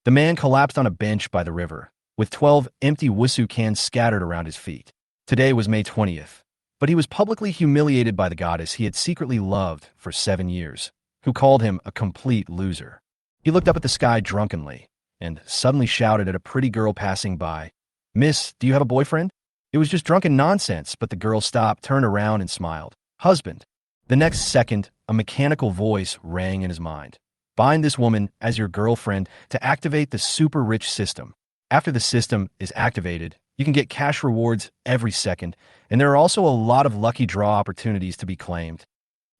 The man collapsed on a bench by the river, with 12 empty wusu cans scattered around his feet. Today was May 20th, but he was publicly humiliated by the goddess he had secretly loved for 7 years, who called him a complete loser. He looked up at the sky drunkenly, and suddenly shouted at a pretty girl passing by, "Miss, do you have a boyfriend?" It was just drunken nonsense, but the girl stopped, turned around, and smiled. "Husband." The next second, a mechanical voice rang in his mind. "Bind this woman as your girlfriend to activate the super rich system. After the system is activated, you can get cash rewards every second, and there are also a lot of lucky draw opportunities to be claimed."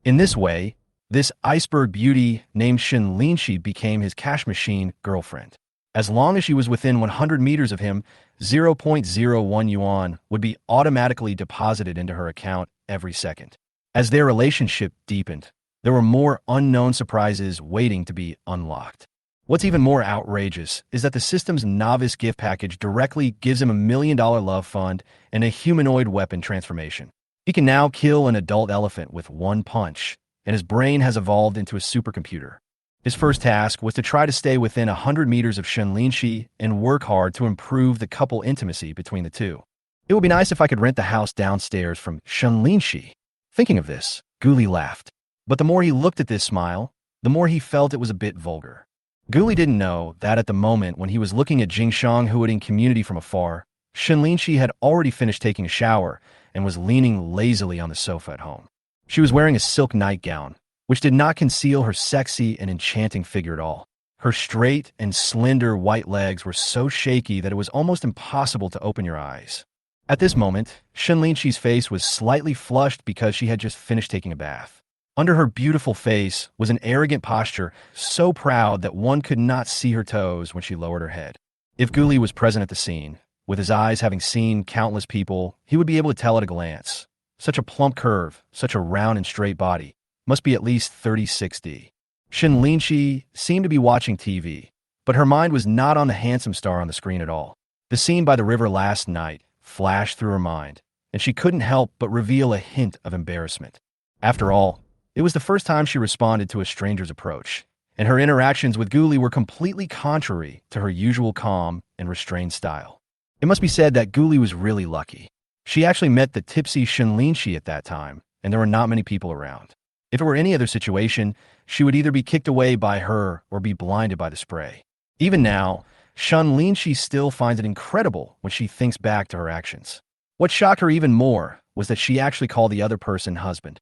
In this way, this iceberg beauty named Shen Linxi became his cash machine girlfriend. As long as she was within 100 meters of him, 0.01 yuan would be automatically deposited into her account every second. As their relationship deepened, there were more unknown surprises waiting to be unlocked. What's even more outrageous is that the system's novice gift package directly gives him $1 million love fund and a humanoid weapon transformation. He can now kill an adult elephant with one punch, and his brain has evolved into a supercomputer. His first task was to try to stay within 100 meters of Shen Linxi and work hard to improve the couple intimacy between the two. It would be nice if I could rent the house downstairs from Shen Linxi. Thinking of this, Guli laughed. But the more he looked at this smile, the more he felt it was a bit vulgar. Guli didn't know that at the moment when he was looking at Jingshang hooting community from afar, Shen Linxi had already finished taking a shower and was leaning lazily on the sofa at home. She was wearing a silk nightgown, which did not conceal her sexy and enchanting figure at all. Her straight and slender white legs were so shaky that it was almost impossible to open your eyes. At this moment, Shen Linxi's face was slightly flushed because she had just finished taking a bath. Under her beautiful face was an arrogant posture, so proud that one could not see her toes when she lowered her head. If Guli was present at the scene, with his eyes having seen countless people, he would be able to tell at a glance. Such a plump curve, such a round and straight body, must be at least 36D. Shen Linxi seemed to be watching TV, but her mind was not on the handsome star on the screen at all. The scene by the river last night flashed through her mind, and she couldn't help but reveal a hint of embarrassment. After all, it was the first time she responded to a stranger's approach, and her interactions with Guli were completely contrary to her usual calm and restrained style. It must be said that Guli was really lucky. She actually met the tipsy Shen Linxi at that time, and there were not many people around. If it were any other situation, she would either be kicked away by her or be blinded by the spray. Even now, Shen Linxi still finds it incredible when she thinks back to her actions. What shocked her even more was that she actually called the other person husband.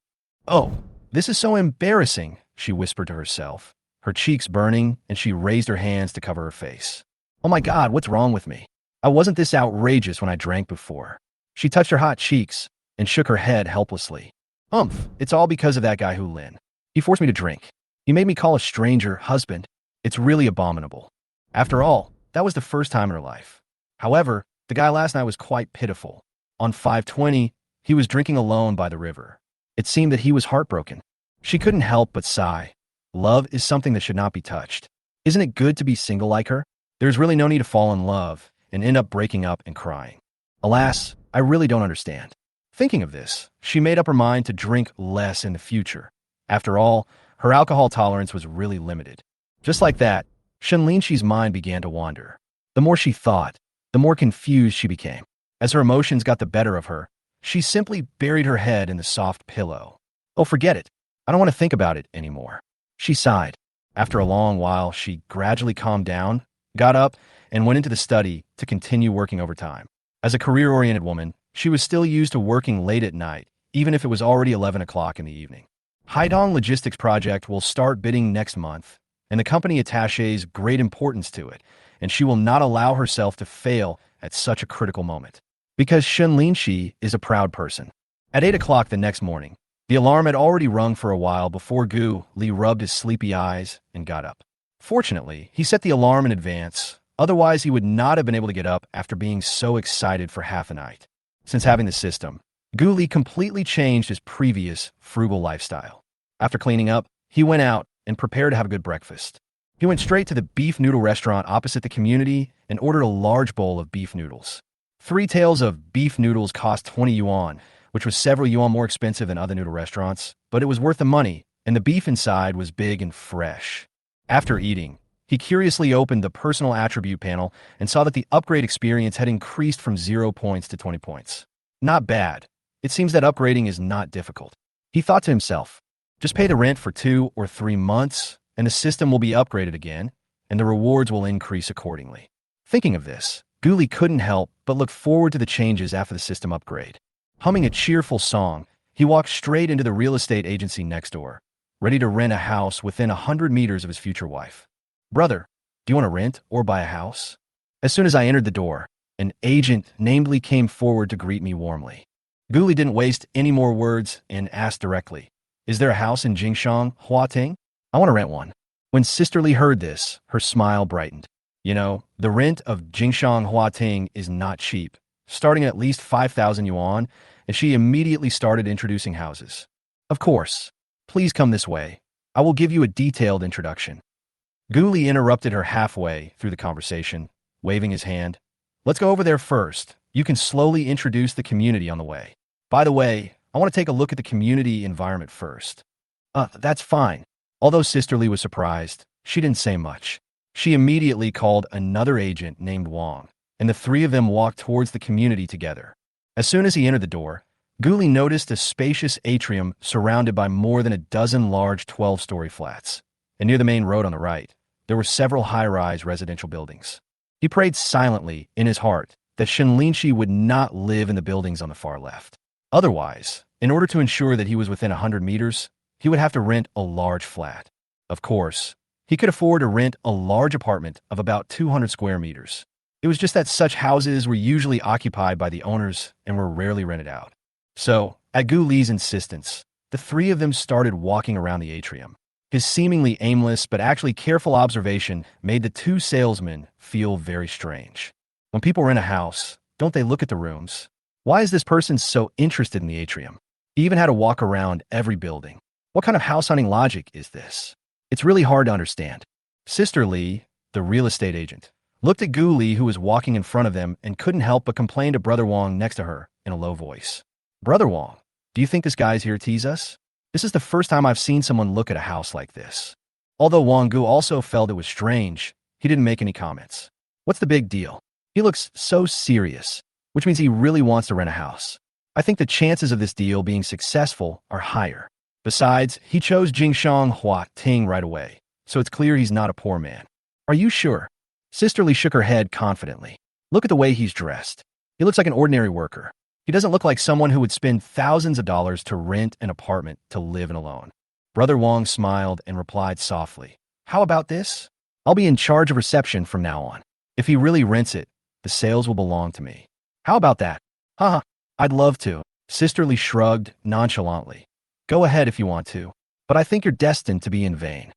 "Oh, this is so embarrassing," she whispered to herself, her cheeks burning, and she raised her hands to cover her face. "Oh my God, what's wrong with me? I wasn't this outrageous when I drank before." She touched her hot cheeks and shook her head helplessly. It's all because of that guy Hu Lin. He forced me to drink. He made me call a stranger husband. It's really abominable." After all, that was the first time in her life. However, the guy last night was quite pitiful. On 5/20, he was drinking alone by the river. It seemed that he was heartbroken. She couldn't help but sigh. Love is something that should not be touched. Isn't it good to be single like her? There's really no need to fall in love and end up breaking up and crying. Alas, I really don't understand. Thinking of this, she made up her mind to drink less in the future. After all, her alcohol tolerance was really limited. Just like that, Shen Linxi's mind began to wander. The more she thought, the more confused she became. As her emotions got the better of her, she simply buried her head in the soft pillow. "Oh, forget it. I don't want to think about it anymore." She sighed. After a long while, she gradually calmed down, got up, and went into the study to continue working overtime. As a career-oriented woman, she was still used to working late at night, even if it was already 11 o'clock in the evening. Haidong Logistics Project will start bidding next month, and the company attaches great importance to it, and she will not allow herself to fail at such a critical moment. Because Shen Linxi is a proud person. At 8 o'clock the next morning, the alarm had already rung for a while before Gu Li rubbed his sleepy eyes and got up. Fortunately, he set the alarm in advance, otherwise he would not have been able to get up after being so excited for half a night. Since having the system, Gu Li completely changed his previous frugal lifestyle. After cleaning up, he went out and prepared to have a good breakfast. He went straight to the beef noodle restaurant opposite the community and ordered a large bowl of beef noodles. 3 tails of beef noodles cost 20 yuan, which was several yuan more expensive than other noodle restaurants, but it was worth the money, and the beef inside was big and fresh. After eating, He curiously opened the personal attribute panel and saw that the upgrade experience had increased from 0 points to 20 points. Not bad. It seems that upgrading is not difficult. He thought to himself, just pay the rent for 2 or 3 months, and the system will be upgraded again, and the rewards will increase accordingly. Thinking of this, Guli couldn't help but look forward to the changes after the system upgrade. Humming a cheerful song, he walked straight into the real estate agency next door, ready to rent a house within 100 meters of his future wife. Brother, do you want to rent or buy a house? As soon as I entered the door, an agent namely came forward to greet me warmly. Guli didn't waste any more words and asked directly, is there a house in Jingshang, Huating? I want to rent one. When Sister Li heard this, her smile brightened. You know, the rent of Jingshang Huating is not cheap, starting at least 5,000 yuan, and she immediately started introducing houses. Of course. Please come this way. I will give you a detailed introduction. Guli interrupted her halfway through the conversation, waving his hand. Let's go over there first. You can slowly introduce the community on the way. By the way, I want to take a look at the community environment first. That's fine. Although Sister Li was surprised, she didn't say much. She immediately called another agent named Wang, and the three of them walked towards the community together. As soon as he entered the door, Guli noticed a spacious atrium surrounded by more than a dozen large 12-story flats, and near the main road on the right, there were several high-rise residential buildings. He prayed silently in his heart that Shen Linxi would not live in the buildings on the far left. Otherwise, in order to ensure that he was within 100 meters, he would have to rent a large flat. Of course, he could afford to rent a large apartment of about 200 square meters. It was just that such houses were usually occupied by the owners and were rarely rented out. So, at Guli's insistence, the three of them started walking around the atrium. His seemingly aimless but actually careful observation made the two salesmen feel very strange. When people rent a house, don't they look at the rooms? Why is this person so interested in the atrium? He even had to walk around every building. What kind of house hunting logic is this? It's really hard to understand. Sister Li, the real estate agent, looked at Guli, who was walking in front of them, and couldn't help but complain to Brother Wang next to her in a low voice. Brother Wang, do you think this guy's here to tease us? This is the first time I've seen someone look at a house like this. Although Wang Gu also felt it was strange, he didn't make any comments. What's the big deal? He looks so serious, which means he really wants to rent a house. I think the chances of this deal being successful are higher. Besides, he chose Jingshang Huating right away, so it's clear he's not a poor man. Are you sure? Sister Li shook her head confidently. Look at the way he's dressed. He looks like an ordinary worker. He doesn't look like someone who would spend thousands of dollars to rent an apartment to live in alone. Brother Wang smiled and replied softly, how about this? I'll be in charge of reception from now on. If he really rents it, the sales will belong to me. How about that? Haha, I'd love to. Sister Li shrugged nonchalantly. Go ahead if you want to, but I think you're destined to be in vain.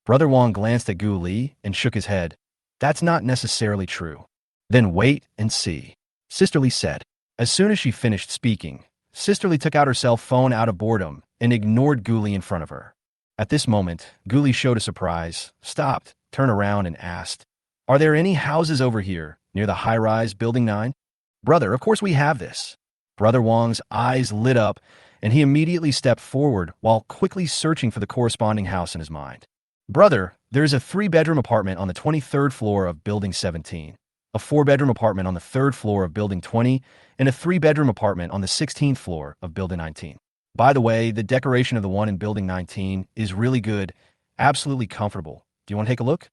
Brother Wang glanced at Guli and shook his head. That's not necessarily true. Then wait and see, Sister Li said. As soon as she finished speaking, Sister Li took out her cell phone out of boredom and ignored Guli in front of her. At this moment, Guli showed a surprise, stopped, turned around and asked, are there any houses over here near the high-rise Building 9? Brother, of course we have this. Brother Wang's eyes lit up, and he immediately stepped forward while quickly searching for the corresponding house in his mind. Brother, there's a 3-bedroom apartment on the 23rd floor of Building 17, a 4-bedroom apartment on the 3rd floor of Building 20, and a 3-bedroom apartment on the 16th floor of Building 19. By the way, the decoration of the one in Building 19 is really good, absolutely comfortable. Do you want to take a look?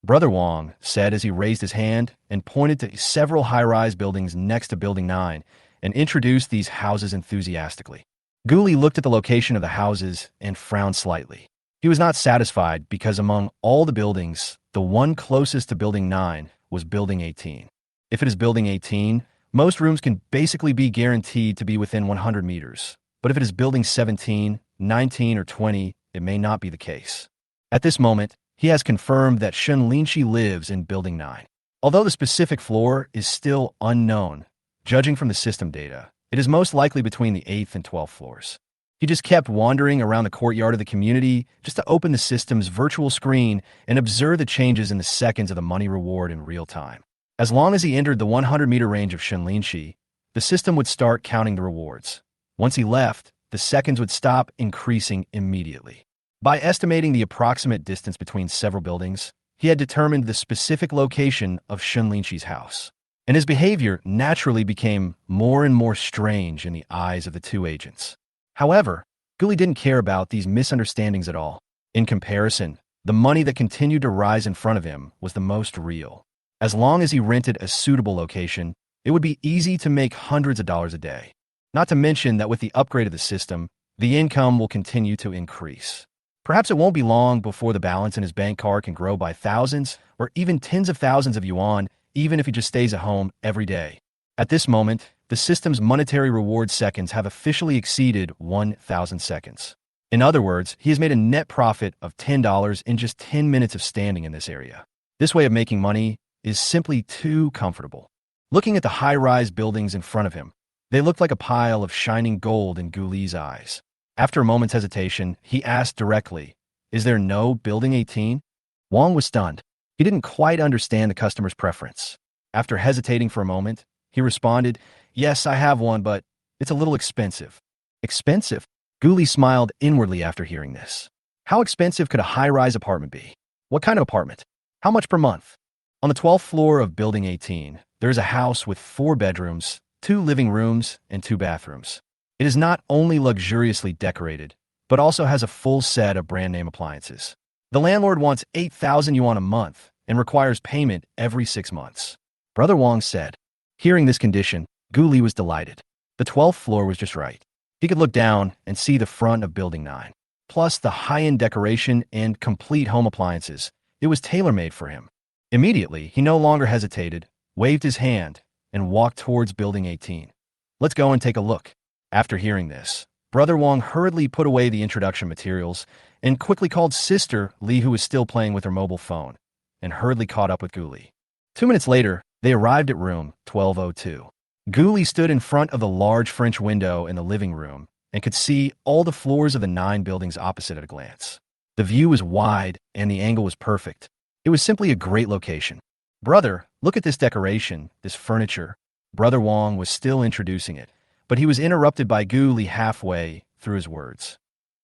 Brother Wang said as he raised his hand and pointed to several high-rise buildings next to Building 9 and introduced these houses enthusiastically. Guli looked at the location of the houses and frowned slightly. He was not satisfied because among all the buildings, the one closest to Building 9 was Building 18. If it is Building 18, most rooms can basically be guaranteed to be within 100 meters. But if it is Building 17, 19, or 20, it may not be the case. At this moment, he has confirmed that Shen Linxi lives in Building 9. Although the specific floor is still unknown, judging from the system data, it is most likely between the 8th and 12th floors. He just kept wandering around the courtyard of the community just to open the system's virtual screen and observe the changes in the seconds of the money reward in real time. As long as he entered the 100-meter range of Shen Linxi, the system would start counting the rewards. Once he left, the seconds would stop increasing immediately. By estimating the approximate distance between several buildings, he had determined the specific location of Shen Linxi's house, and his behavior naturally became more and more strange in the eyes of the two agents. However, Guli didn't care about these misunderstandings at all. In comparison, the money that continued to rise in front of him was the most real. As long as he rented a suitable location, it would be easy to make hundreds of dollars a day. Not to mention that with the upgrade of the system, the income will continue to increase. Perhaps it won't be long before the balance in his bank card can grow by thousands or even tens of thousands of yuan, even if he just stays at home every day. At this moment, the system's monetary reward seconds have officially exceeded 1,000 seconds. In other words, he has made a net profit of $10 in just 10 minutes of standing in this area. This way of making money is simply too comfortable. Looking at the high-rise buildings in front of him, they looked like a pile of shining gold in Guli's eyes. After a moment's hesitation, he asked directly, "Is there no Building 18? Wang was stunned. He didn't quite understand the customer's preference. After hesitating for a moment, he responded, "Yes, I have one, but it's a little expensive." Expensive? Guli smiled inwardly after hearing this. How expensive could a high-rise apartment be? What kind of apartment? How much per month? On the 12th floor of Building 18, there is a house with 4 bedrooms, 2 living rooms, and 2 bathrooms. It is not only luxuriously decorated, but also has a full set of brand-name appliances. The landlord wants 8,000 yuan a month and requires payment every 6 months. Brother Wang said. Hearing this condition, Guli was delighted. The 12th floor was just right. He could look down and see the front of Building 9. Plus the high-end decoration and complete home appliances. It was tailor-made for him. Immediately, he no longer hesitated, waved his hand, and walked towards Building 18. "Let's go and take a look." After hearing this, Brother Wang hurriedly put away the introduction materials and quickly called Sister Li, who was still playing with her mobile phone, and hurriedly caught up with Guli. 2 minutes later, they arrived at room 1202. Guli stood in front of the large French window in the living room and could see all the floors of the 9 buildings opposite at a glance. The view was wide and the angle was perfect. It was simply a great location. "Brother, look at this decoration, this furniture." Brother Wang was still introducing it, but he was interrupted by Guli halfway through his words.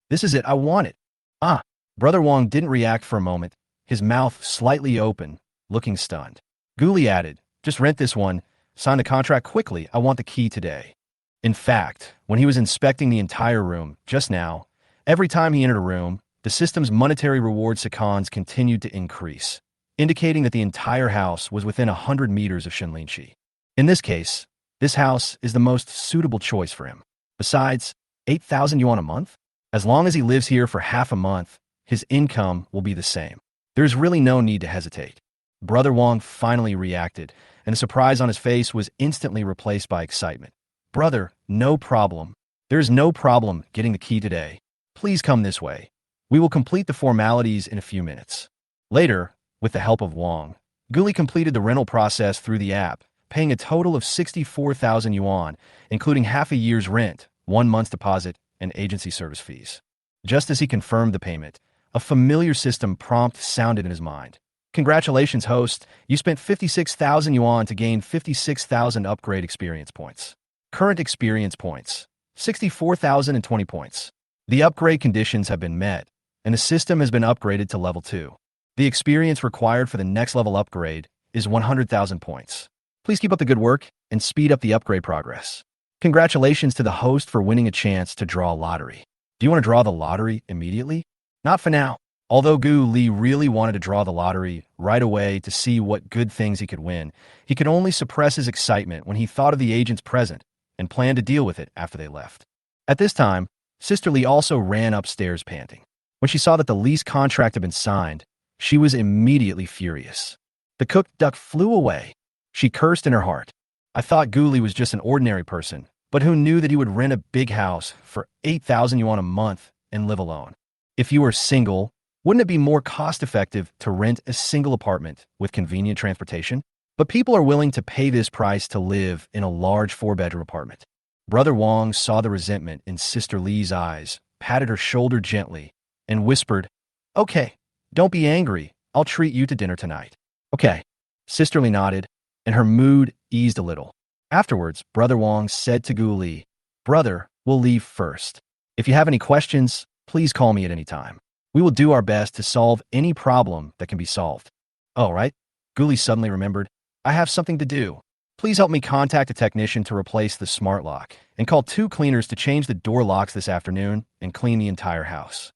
"This is it, I want it." "Ah." Brother Wang didn't react for a moment, his mouth slightly open, looking stunned. Guli added, "Just rent this one, sign the contract quickly, I want the key today." In fact, when he was inspecting the entire room just now, every time he entered a room, the system's monetary reward seconds continued to increase, indicating that the entire house was within 100 meters of Shen Linxi. In this case, this house is the most suitable choice for him. Besides, 8,000 yuan a month? As long as he lives here for half a month, his income will be the same. There's really no need to hesitate. Brother Wang finally reacted, and the surprise on his face was instantly replaced by excitement. "Brother, no problem. There's no problem getting the key today. Please come this way. We will complete the formalities in a few minutes." Later, with the help of Wang, Guli completed the rental process through the app, paying a total of 64,000 yuan, including half a year's rent, 1 month's deposit, and agency service fees. Just as he confirmed the payment, a familiar system prompt sounded in his mind. "Congratulations, host. You spent 56,000 yuan to gain 56,000 upgrade experience points. Current experience points, 64,020 points. The upgrade conditions have been met, and the system has been upgraded to level 2. The experience required for the next level upgrade is 100,000 points. Please keep up the good work and speed up the upgrade progress. Congratulations to the host for winning a chance to draw a lottery. Do you want to draw the lottery immediately? Not for now." Although Gu Li really wanted to draw the lottery right away to see what good things he could win, he could only suppress his excitement when he thought of the agents present and planned to deal with it after they left. At this time, Sister Li also ran upstairs panting. When she saw that the lease contract had been signed, she was immediately furious. The cooked duck flew away. She cursed in her heart. "I thought Gu Li was just an ordinary person, but who knew that he would rent a big house for 8,000 yuan a month and live alone? If you were single, wouldn't it be more cost-effective to rent a single apartment with convenient transportation? But people are willing to pay this price to live in a large 4-bedroom apartment." Brother Wang saw the resentment in Sister Li's eyes, patted her shoulder gently, and whispered, "Okay, don't be angry. I'll treat you to dinner tonight." "Okay." Sister Li nodded, and her mood eased a little. Afterwards, Brother Wang said to Gu Li, "Brother, we'll leave first. If you have any questions, please call me at any time. We will do our best to solve any problem that can be solved." Oh, right. Guli suddenly remembered. I have something to do. Please help me contact a technician to replace the smart lock, and call 2 cleaners to change the door locks this afternoon and clean the entire house.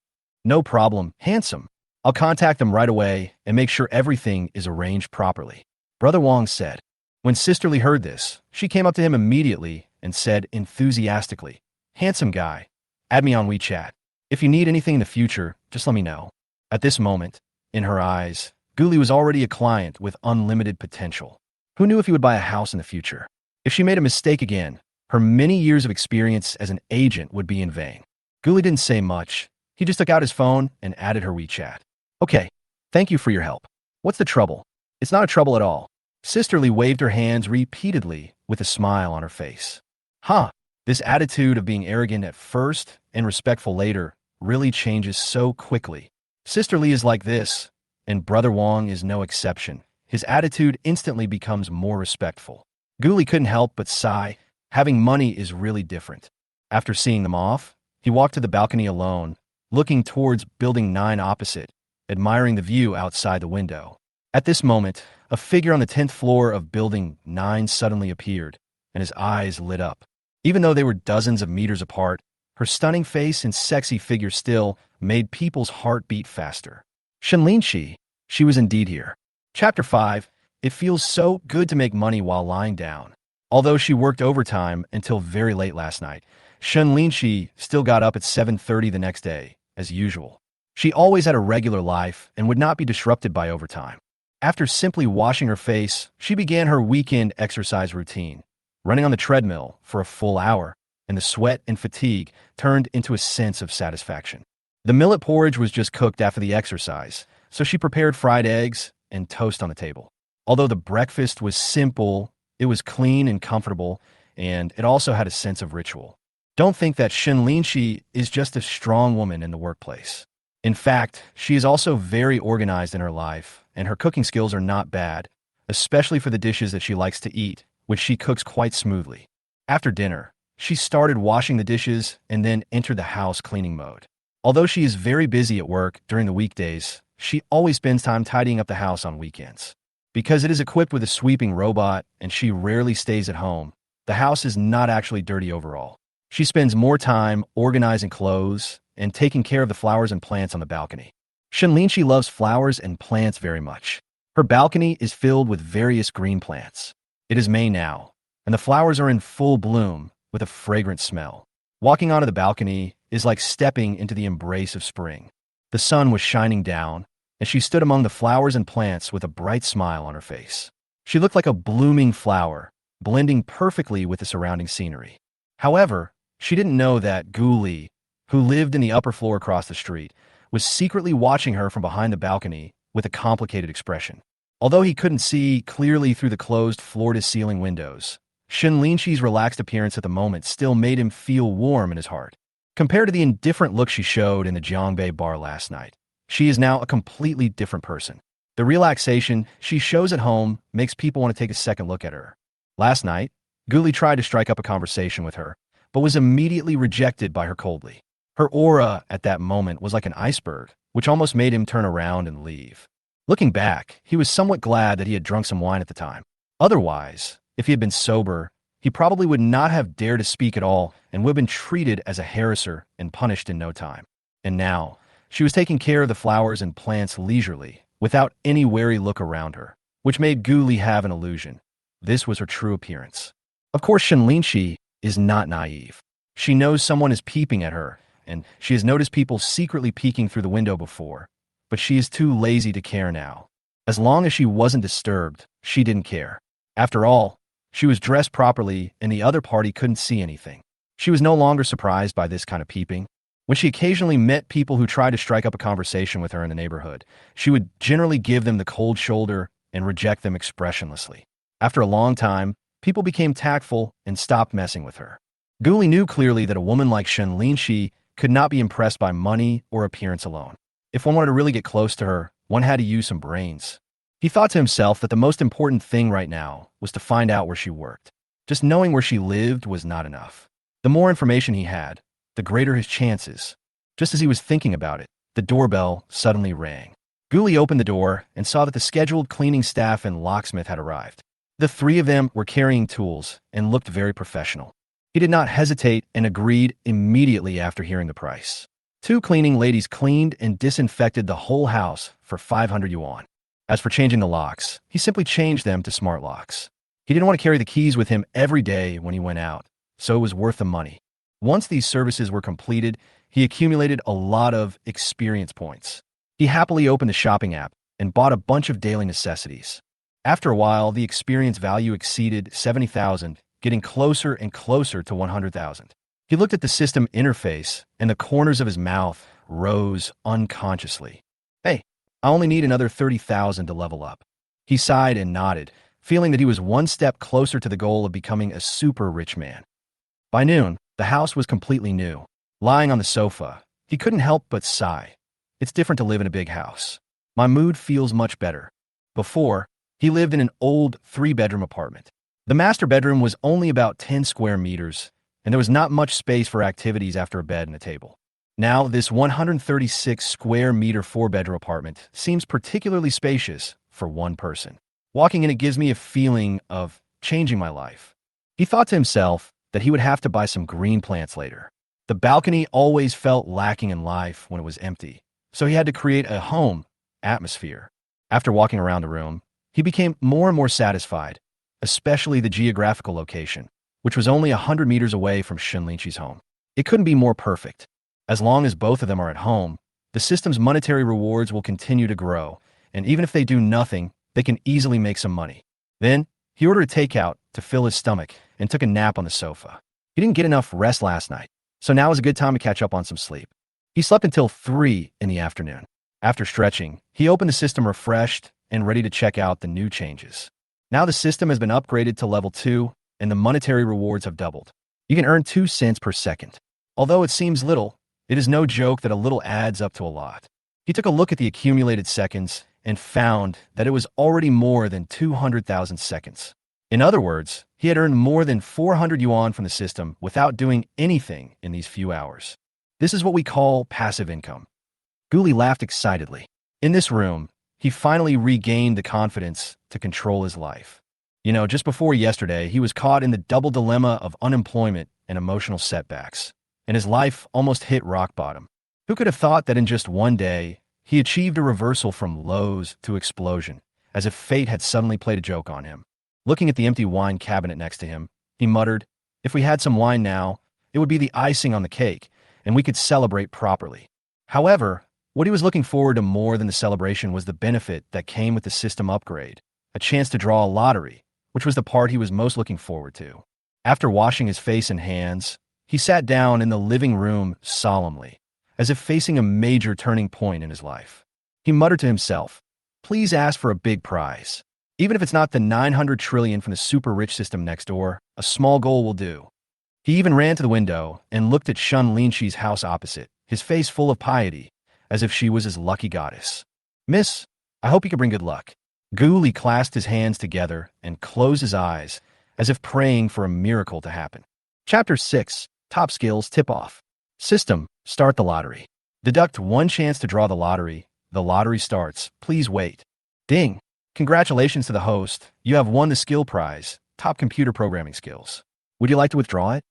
No problem, handsome. I'll contact them right away and make sure everything is arranged properly, Brother Wong said. When Sisterly heard this, she came up to him immediately and said enthusiastically, Handsome guy, add me on WeChat. If you need anything in the future, just let me know. At this moment, in her eyes, Guli was already a client with unlimited potential. Who knew if he would buy a house in the future? If she made a mistake again, her many years of experience as an agent would be in vain. Guli didn't say much. He just took out his phone and added her WeChat. Okay, thank you for your help. What's the trouble? It's not a trouble at all. Sisterly waved her hands repeatedly with a smile on her face. This attitude of being arrogant at first and respectful later really changes so quickly. Sisterly is like this, and Brother Wong is no exception. His attitude instantly becomes more respectful. Guli couldn't help but sigh. Having money is really different. After seeing them off, he walked to the balcony alone, looking towards Building 9 opposite, admiring the view outside the window. At this moment, a figure on the 10th floor of Building 9 suddenly appeared, and his eyes lit up. Even though they were dozens of meters apart, her stunning face and sexy figure still made people's heart beat faster. Shen Linxi, she was indeed here. Chapter 5, It feels so good to make money while lying down. Although she worked overtime until very late last night, Shen Linxi still got up at 7:30 the next day, as usual. She always had a regular life and would not be disrupted by overtime. After simply washing her face, she began her weekend exercise routine, running on the treadmill for a full hour, and the sweat and fatigue turned into a sense of satisfaction. The millet porridge was just cooked after the exercise, so she prepared fried eggs and toast on the table. Although the breakfast was simple, it was clean and comfortable, and it also had a sense of ritual. Don't think that Shen Linxi is just a strong woman in the workplace. In fact, she is also very organized in her life, and her cooking skills are not bad, especially for the dishes that she likes to eat, which she cooks quite smoothly. After dinner, she started washing the dishes and then entered the house cleaning mode. Although she is very busy at work during the weekdays, she always spends time tidying up the house on weekends. Because it is equipped with a sweeping robot and she rarely stays at home, the house is not actually dirty overall. She spends more time organizing clothes and taking care of the flowers and plants on the balcony. Shen Linxi loves flowers and plants very much. Her balcony is filled with various green plants. It is May now, and the flowers are in full bloom with a fragrant smell. Walking onto the balcony is like stepping into the embrace of spring. The sun was shining down, and she stood among the flowers and plants with a bright smile on her face. She looked like a blooming flower, blending perfectly with the surrounding scenery. However, she didn't know that Guli, who lived in the upper floor across the street, was secretly watching her from behind the balcony with a complicated expression. Although he couldn't see clearly through the closed floor-to-ceiling windows, Shen Linxi's relaxed appearance at the moment still made him feel warm in his heart. Compared to the indifferent look she showed in the Jiangbei bar last night, she is now a completely different person. The relaxation she shows at home makes people want to take a second look at her. Last night, Guli tried to strike up a conversation with her, but was immediately rejected by her coldly. Her aura at that moment was like an iceberg, which almost made him turn around and leave. Looking back, he was somewhat glad that he had drunk some wine at the time. Otherwise, if he had been sober, he probably would not have dared to speak at all and would have been treated as a harasser and punished in no time. And now, she was taking care of the flowers and plants leisurely, without any wary look around her, which made Guli have an illusion. This was her true appearance. Of course, Shen Linxi is not naive. She knows someone is peeping at her, and she has noticed people secretly peeking through the window before, but she is too lazy to care now. As long as she wasn't disturbed, she didn't care. After all, she was dressed properly and the other party couldn't see anything. She was no longer surprised by this kind of peeping. When she occasionally met people who tried to strike up a conversation with her in the neighborhood, she would generally give them the cold shoulder and reject them expressionlessly. After a long time, people became tactful and stopped messing with her. Guli knew clearly that a woman like Shen Linxi could not be impressed by money or appearance alone. If one wanted to really get close to her, one had to use some brains. He thought to himself that the most important thing right now was to find out where she worked. Just knowing where she lived was not enough. The more information he had, the greater his chances. Just as he was thinking about it, the doorbell suddenly rang. Guli opened the door and saw that the scheduled cleaning staff and locksmith had arrived. The three of them were carrying tools and looked very professional. He did not hesitate and agreed immediately after hearing the price. 2 cleaning ladies cleaned and disinfected the whole house for 500 yuan. As for changing the locks, he simply changed them to smart locks. He didn't want to carry the keys with him every day when he went out, so it was worth the money. Once these services were completed, he accumulated a lot of experience points. He happily opened the shopping app and bought a bunch of daily necessities. After a while, the experience value exceeded 70,000, getting closer and closer to 100,000. He looked at the system interface, and the corners of his mouth rose unconsciously. Hey, I only need another 30,000 to level up. He sighed and nodded, feeling that he was one step closer to the goal of becoming a super rich man. By noon, the house was completely new. Lying on the sofa, he couldn't help but sigh. It's different to live in a big house. My mood feels much better. Before, he lived in an old 3-bedroom apartment. The master bedroom was only about 10 square meters, and there was not much space for activities after a bed and a table. Now, this 136 square meter 4-bedroom apartment seems particularly spacious for one person. Walking in it gives me a feeling of changing my life. He thought to himself that he would have to buy some green plants later. The balcony always felt lacking in life when it was empty, so he had to create a home atmosphere. After walking around the room, he became more and more satisfied, especially the geographical location, which was only 100 meters away from Shen Linxi's home. It couldn't be more perfect. As long as both of them are at home, the system's monetary rewards will continue to grow, and even if they do nothing, they can easily make some money. Then, he ordered a takeout to fill his stomach and took a nap on the sofa. He didn't get enough rest last night, so now is a good time to catch up on some sleep. He slept until 3 in the afternoon. After stretching, he opened the system refreshed and ready to check out the new changes. Now the system has been upgraded to level 2, and the monetary rewards have doubled. You can earn 2 cents per second. Although it seems little, it is no joke that a little adds up to a lot. He took a look at the accumulated seconds and found that it was already more than 200,000 seconds. In other words, he had earned more than 400 yuan from the system without doing anything in these few hours. This is what we call passive income. Guli laughed excitedly. In this room, he finally regained the confidence to control his life. Just before yesterday, he was caught in the double dilemma of unemployment and emotional setbacks, and his life almost hit rock bottom. Who could have thought that in just one day, he achieved a reversal from lows to explosion, as if fate had suddenly played a joke on him? Looking at the empty wine cabinet next to him, he muttered, "If we had some wine now, it would be the icing on the cake, and we could celebrate properly." However, what he was looking forward to more than the celebration was the benefit that came with the system upgrade, a chance to draw a lottery, which was the part he was most looking forward to. After washing his face and hands, he sat down in the living room solemnly, as if facing a major turning point in his life. He muttered to himself, "Please ask for a big prize. Even if it's not the 900 trillion from the super-rich system next door, a small goal will do." He even ran to the window and looked at Shen Linxi's house opposite, his face full of piety, as if she was his lucky goddess. "Miss, I hope you can bring good luck." Guli clasped his hands together and closed his eyes, as if praying for a miracle to happen. Chapter 6, Top Skills Tip-Off. System, start the lottery. Deduct 1 chance to draw the lottery. The lottery starts. Please wait. Ding. Congratulations to the host. You have won the skill prize, Top Computer Programming Skills. Would you like to withdraw it?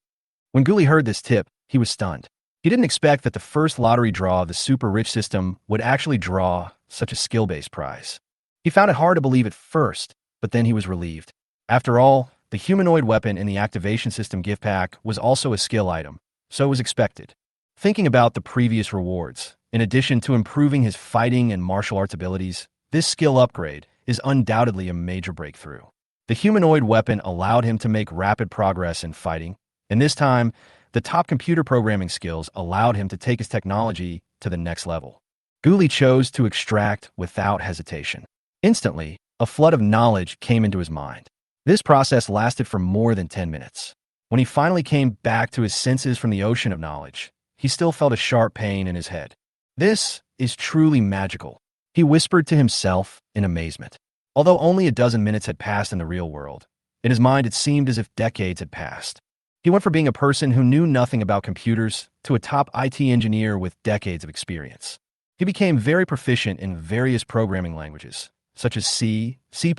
When Guli heard this tip, he was stunned. He didn't expect that the first lottery draw of the super-rich system would actually draw such a skill-based prize. He found it hard to believe at first, but then he was relieved. After all, the humanoid weapon in the activation system gift pack was also a skill item, so it was expected. Thinking about the previous rewards, in addition to improving his fighting and martial arts abilities, this skill upgrade is undoubtedly a major breakthrough. The humanoid weapon allowed him to make rapid progress in fighting, and this time, the top computer programming skills allowed him to take his technology to the next level. Guli chose to extract without hesitation. Instantly, a flood of knowledge came into his mind. This process lasted for more than 10 minutes. When he finally came back to his senses from the ocean of knowledge, he still felt a sharp pain in his head. This is truly magical, he whispered to himself in amazement. Although only a dozen minutes had passed in the real world, in his mind it seemed as if decades had passed. He went from being a person who knew nothing about computers to a top IT engineer with decades of experience. He became very proficient in various programming languages, such as C, C++,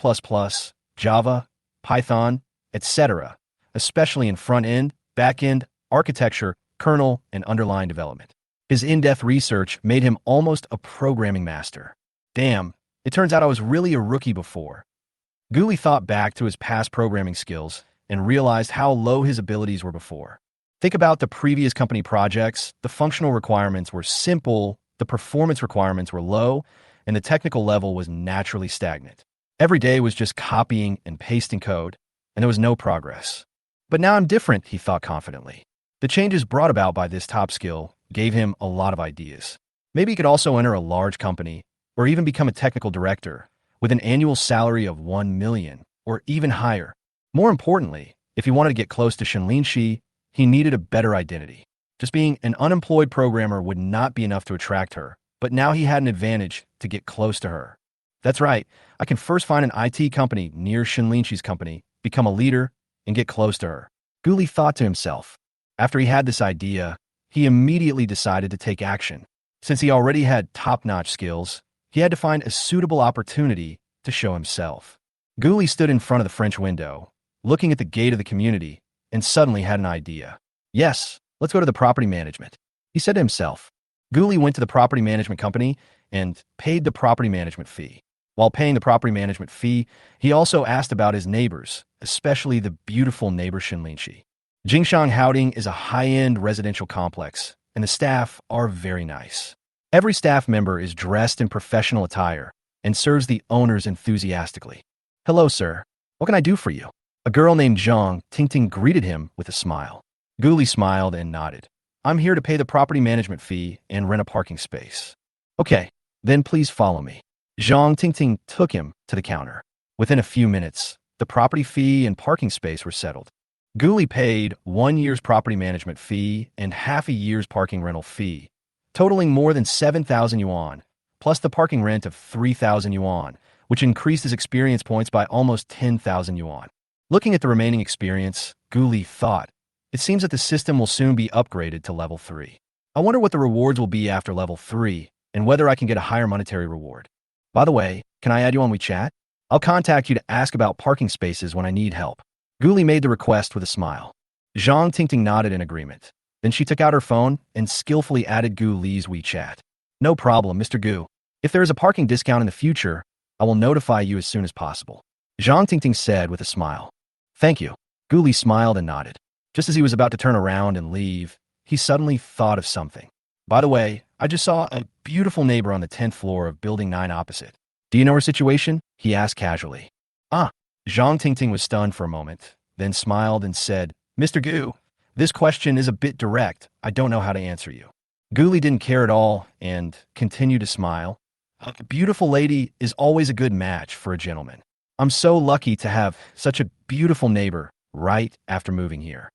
Java, Python, etc., especially in front-end, back-end, architecture, kernel, and underlying development. His in-depth research made him almost a programming master. Damn, it turns out I was really a rookie before. Guli thought back to his past programming skills and realized how low his abilities were before. Think about the previous company projects. The functional requirements were simple, the performance requirements were low, and the technical level was naturally stagnant. Every day was just copying and pasting code, and there was no progress. But now I'm different, he thought confidently. The changes brought about by this top skill gave him a lot of ideas. Maybe he could also enter a large company, or even become a technical director, with an annual salary of 1 million, or even higher. More importantly, if he wanted to get close to Shen Linxi, he needed a better identity. Just being an unemployed programmer would not be enough to attract her, but now he had an advantage to get close to her. That's right, I can first find an IT company near Shen Linxi's company, become a leader, and get close to her. Guli thought to himself. After he had this idea, he immediately decided to take action. Since he already had top-notch skills, he had to find a suitable opportunity to show himself. Guli stood in front of the French window, looking at the gate of the community, and suddenly had an idea. Yes, let's go to the property management, he said to himself. Guli went to the property management company and paid the property management fee. While paying the property management fee, he also asked about his neighbors, especially the beautiful neighbor Shen Linxi. Jingshan Housing is a high-end residential complex, and the staff are very nice. Every staff member is dressed in professional attire and serves the owners enthusiastically. Hello, sir. What can I do for you? A girl named Zhang Tingting greeted him with a smile. Guli smiled and nodded. I'm here to pay the property management fee and rent a parking space. Okay, then please follow me. Zhang Tingting took him to the counter. Within a few minutes, the property fee and parking space were settled. Guli paid 1 year's property management fee and half a year's parking rental fee, totaling more than 7,000 yuan, plus the parking rent of 3,000 yuan, which increased his experience points by almost 10,000 yuan. Looking at the remaining experience, Guli thought, it seems that the system will soon be upgraded to level 3. I wonder what the rewards will be after level 3 and whether I can get a higher monetary reward. By the way, can I add you on WeChat? I'll contact you to ask about parking spaces when I need help. Guli made the request with a smile. Zhang Tingting nodded in agreement. Then she took out her phone and skillfully added Gu Li's WeChat. No problem, Mr. Gu. If there is a parking discount in the future, I will notify you as soon as possible. Zhang Tingting said with a smile. Thank you. Gu Li smiled and nodded. Just as he was about to turn around and leave, he suddenly thought of something. By the way, I just saw a beautiful neighbor on the 10th floor of Building 9 opposite. Do you know her situation? He asked casually. Ah, Zhang Tingting was stunned for a moment, then smiled and said, Mr. Gu, this question is a bit direct. I don't know how to answer you. Gu Li didn't care at all and continued to smile. A beautiful lady is always a good match for a gentleman. I'm so lucky to have such a beautiful neighbor right after moving here.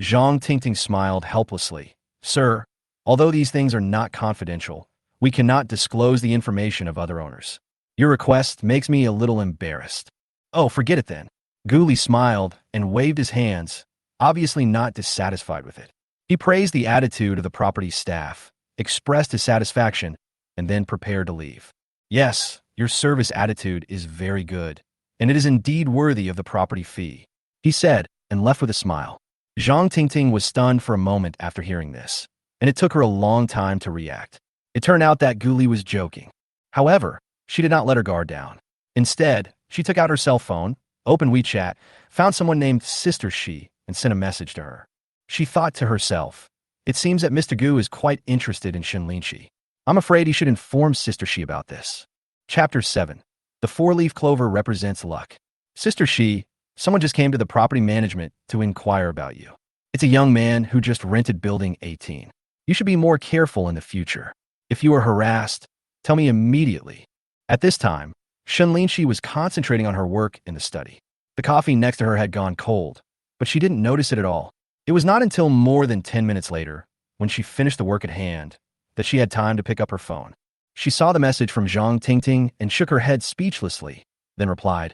Zhang Tingting smiled helplessly. Sir, although these things are not confidential, we cannot disclose the information of other owners. Your request makes me a little embarrassed. Oh, forget it then. Gu Li smiled and waved his hands, obviously not dissatisfied with it. He praised the attitude of the property staff, expressed his satisfaction, and then prepared to leave. Yes, your service attitude is very good, and it is indeed worthy of the property fee, he said, and left with a smile. Zhang Tingting was stunned for a moment after hearing this, and it took her a long time to react. It turned out that Gu Li was joking. However, she did not let her guard down. Instead, she took out her cell phone, opened WeChat, found someone named Sister Shi, and sent a message to her. She thought to herself, it seems that Mr. Gu is quite interested in Shen Linxi. I'm afraid he should inform Sister Shi about this. Chapter 7. The four-leaf clover represents luck. Sister Shi, someone just came to the property management to inquire about you. It's a young man who just rented building 18. You should be more careful in the future. If you are harassed, tell me immediately. At this time, Shen Linxi was concentrating on her work in the study. The coffee next to her had gone cold, but she didn't notice it at all. It was not until more than 10 minutes later, when she finished the work at hand, that she had time to pick up her phone. She saw the message from Zhang Tingting and shook her head speechlessly, then replied,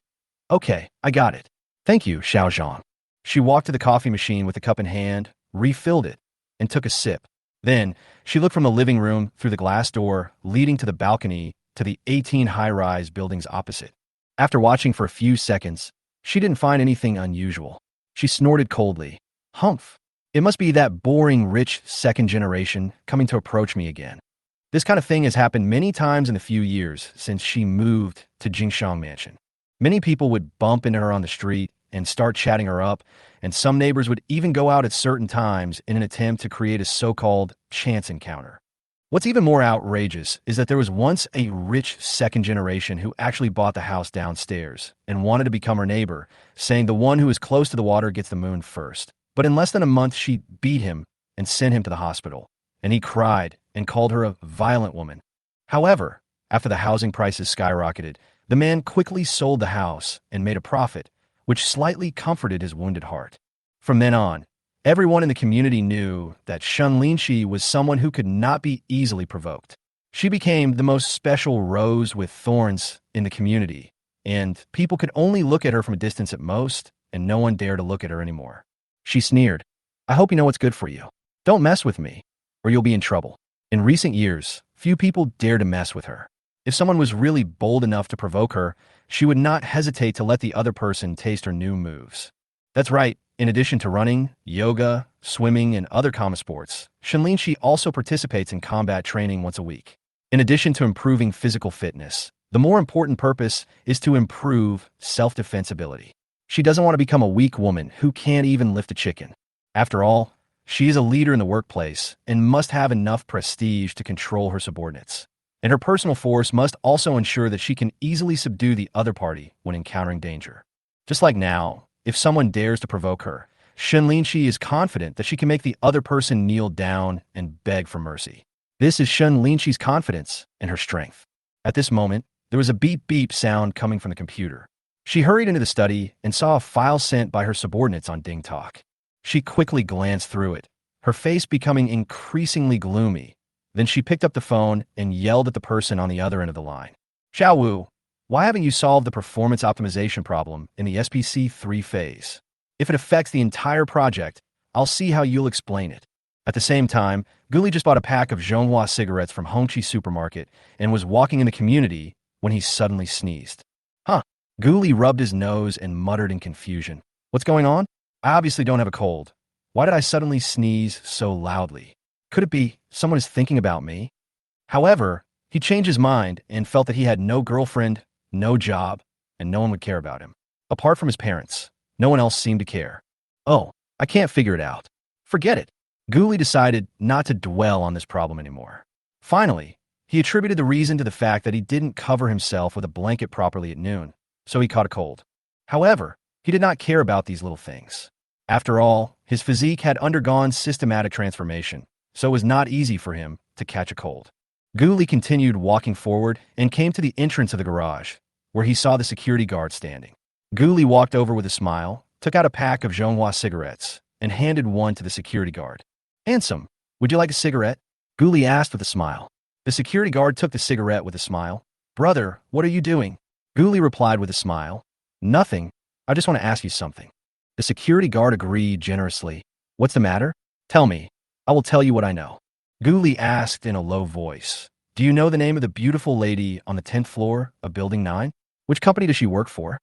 Okay, I got it. Thank you, Xiao Zhang. She walked to the coffee machine with the cup in hand, refilled it, and took a sip. Then, she looked from the living room through the glass door leading to the balcony to the 18 high-rise buildings opposite. After watching for a few seconds, she didn't find anything unusual. She snorted coldly. Humph. It must be that boring, rich second generation coming to approach me again. This kind of thing has happened many times in the few years since she moved to Jingshang Mansion. Many people would bump into her on the street and start chatting her up, and some neighbors would even go out at certain times in an attempt to create a so-called chance encounter. What's even more outrageous is that there was once a rich second generation who actually bought the house downstairs and wanted to become her neighbor, saying the one who is close to the water gets the moon first. But in less than a month, she beat him and sent him to the hospital, and he cried and called her a violent woman. However, after the housing prices skyrocketed, the man quickly sold the house and made a profit, which slightly comforted his wounded heart. From then on, everyone in the community knew that Shen Linxi was someone who could not be easily provoked. She became the most special rose with thorns in the community, and people could only look at her from a distance at most, and no one dared to look at her anymore. She sneered, "I hope you know what's good for you. Don't mess with me, or you'll be in trouble." In recent years, few people dared to mess with her. If someone was really bold enough to provoke her, she would not hesitate to let the other person taste her new moves. That's right. In addition to running, yoga, swimming, and other common sports, Shen Linxi also participates in combat training once a week. In addition to improving physical fitness, the more important purpose is to improve self-defense ability. She doesn't want to become a weak woman who can't even lift a chicken. After all, she is a leader in the workplace and must have enough prestige to control her subordinates. And her personal force must also ensure that she can easily subdue the other party when encountering danger. Just like now, if someone dares to provoke her, Shen Linxi is confident that she can make the other person kneel down and beg for mercy. This is Shen Linxi's confidence and her strength. At this moment, there was a beep-beep sound coming from the computer. She hurried into the study and saw a file sent by her subordinates on DingTalk. She quickly glanced through it, her face becoming increasingly gloomy. Then she picked up the phone and yelled at the person on the other end of the line. "Xiao Wu, why haven't you solved the performance optimization problem in the SPC3 phase? If it affects the entire project, I'll see how you'll explain it." At the same time, Guli just bought a pack of Zhonghua cigarettes from Hongqi supermarket and was walking in the community when he suddenly sneezed. Huh. Guli rubbed his nose and muttered in confusion. "What's going on? I obviously don't have a cold. Why did I suddenly sneeze so loudly? Could it be someone is thinking about me?" However, he changed his mind and felt that he had no girlfriend, no job, and no one would care about him. Apart from his parents, no one else seemed to care. "Oh, I can't figure it out. Forget it." Guli decided not to dwell on this problem anymore. Finally, he attributed the reason to the fact that he didn't cover himself with a blanket properly at noon, so he caught a cold. However, he did not care about these little things. After all, his physique had undergone systematic transformation, so it was not easy for him to catch a cold. Guli continued walking forward and came to the entrance of the garage, where he saw the security guard standing. Guli walked over with a smile, took out a pack of Zhonghua cigarettes, and handed one to the security guard. "Handsome, would you like a cigarette?" Guli asked with a smile. The security guard took the cigarette with a smile. "Brother, what are you doing?" Guli replied with a smile. "Nothing. I just want to ask you something." The security guard agreed generously. "What's the matter? Tell me. I will tell you what I know." Guli asked in a low voice, "Do you know the name of the beautiful lady on the 10th floor of Building 9? Which company does she work for?"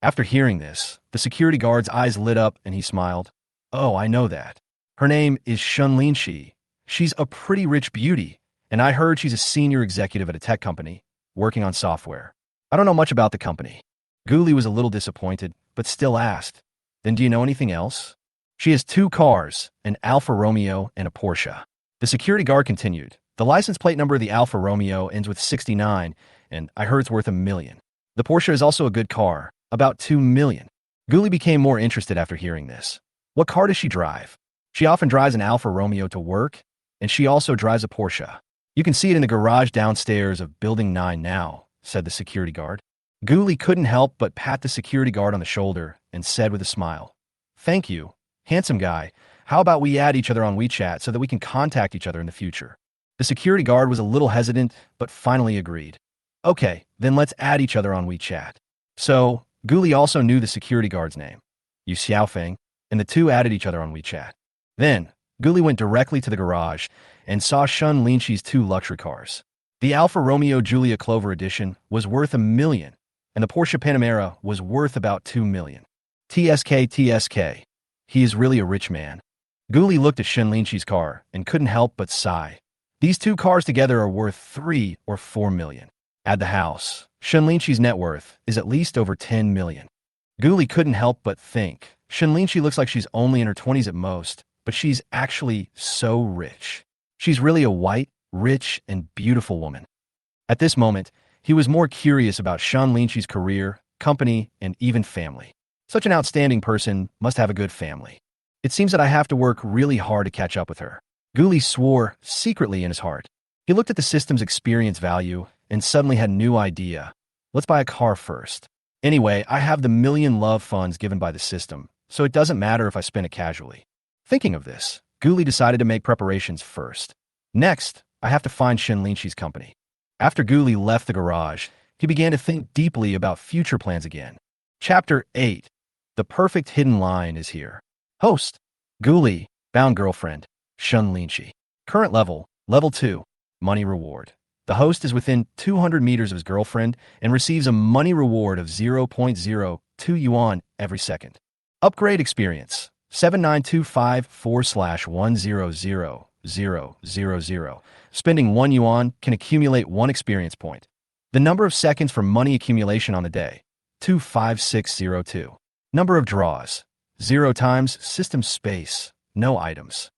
After hearing this, the security guard's eyes lit up and he smiled. "Oh, I know that. Her name is Shen Linxi. She's a pretty rich beauty, and I heard she's a senior executive at a tech company, working on software. I don't know much about the company." Guli was a little disappointed, but still asked, "Then do you know anything else?" "She has 2 cars, an Alfa Romeo and a Porsche." The security guard continued, "The license plate number of the Alfa Romeo ends with 69, and I heard it's worth $1 million. The Porsche is also a good car, about $2 million. Guli became more interested after hearing this. "What car does she drive?" "She often drives an Alfa Romeo to work, and she also drives a Porsche. You can see it in the garage downstairs of Building 9 now," said the security guard. Guli couldn't help but pat the security guard on the shoulder and said with a smile, "Thank you, handsome guy. How about we add each other on WeChat so that we can contact each other in the future?" The security guard was a little hesitant, but finally agreed. "Okay, then let's add each other on WeChat." So, Guli also knew the security guard's name, Yu Xiaofeng, and the two added each other on WeChat. Then, Guli went directly to the garage and saw Shen Linxi's 2 luxury cars. The Alfa Romeo Giulia Clover edition was worth $1 million, and the Porsche Panamera was worth about $2 million. TSK. He is really a rich man. Guli looked at Shen Linxi's car and couldn't help but sigh. These 2 cars together are worth 3 or 4 million. Add the house. Shen Linxi's net worth is at least over 10 million. Guli couldn't help but think, Shen Linxi looks like she's only in her 20s at most, but she's actually so rich. She's really a white, rich, and beautiful woman. At this moment, he was more curious about Shen Linxi's career, company, and even family. Such an outstanding person must have a good family. It seems that I have to work really hard to catch up with her. Guli swore secretly in his heart. He looked at the system's experience value and suddenly had a new idea. Let's buy a car first. Anyway, I have the million love funds given by the system, so it doesn't matter if I spend it casually. Thinking of this, Guli decided to make preparations first. Next, I have to find Shen Linxi's company. After Guli left the garage, he began to think deeply about future plans again. Chapter 8. The perfect hidden line is here. Host. Guli, bound girlfriend, Shen Linxi. Current level, level 2. Money reward. The host is within 200 meters of his girlfriend and receives a money reward of 0.02 yuan every second. Upgrade experience. 7925/1000000. Spending 1 yuan can accumulate 1 experience point. The number of seconds for money accumulation on the day, 25602. Number of draws, 0 times. System space, no items.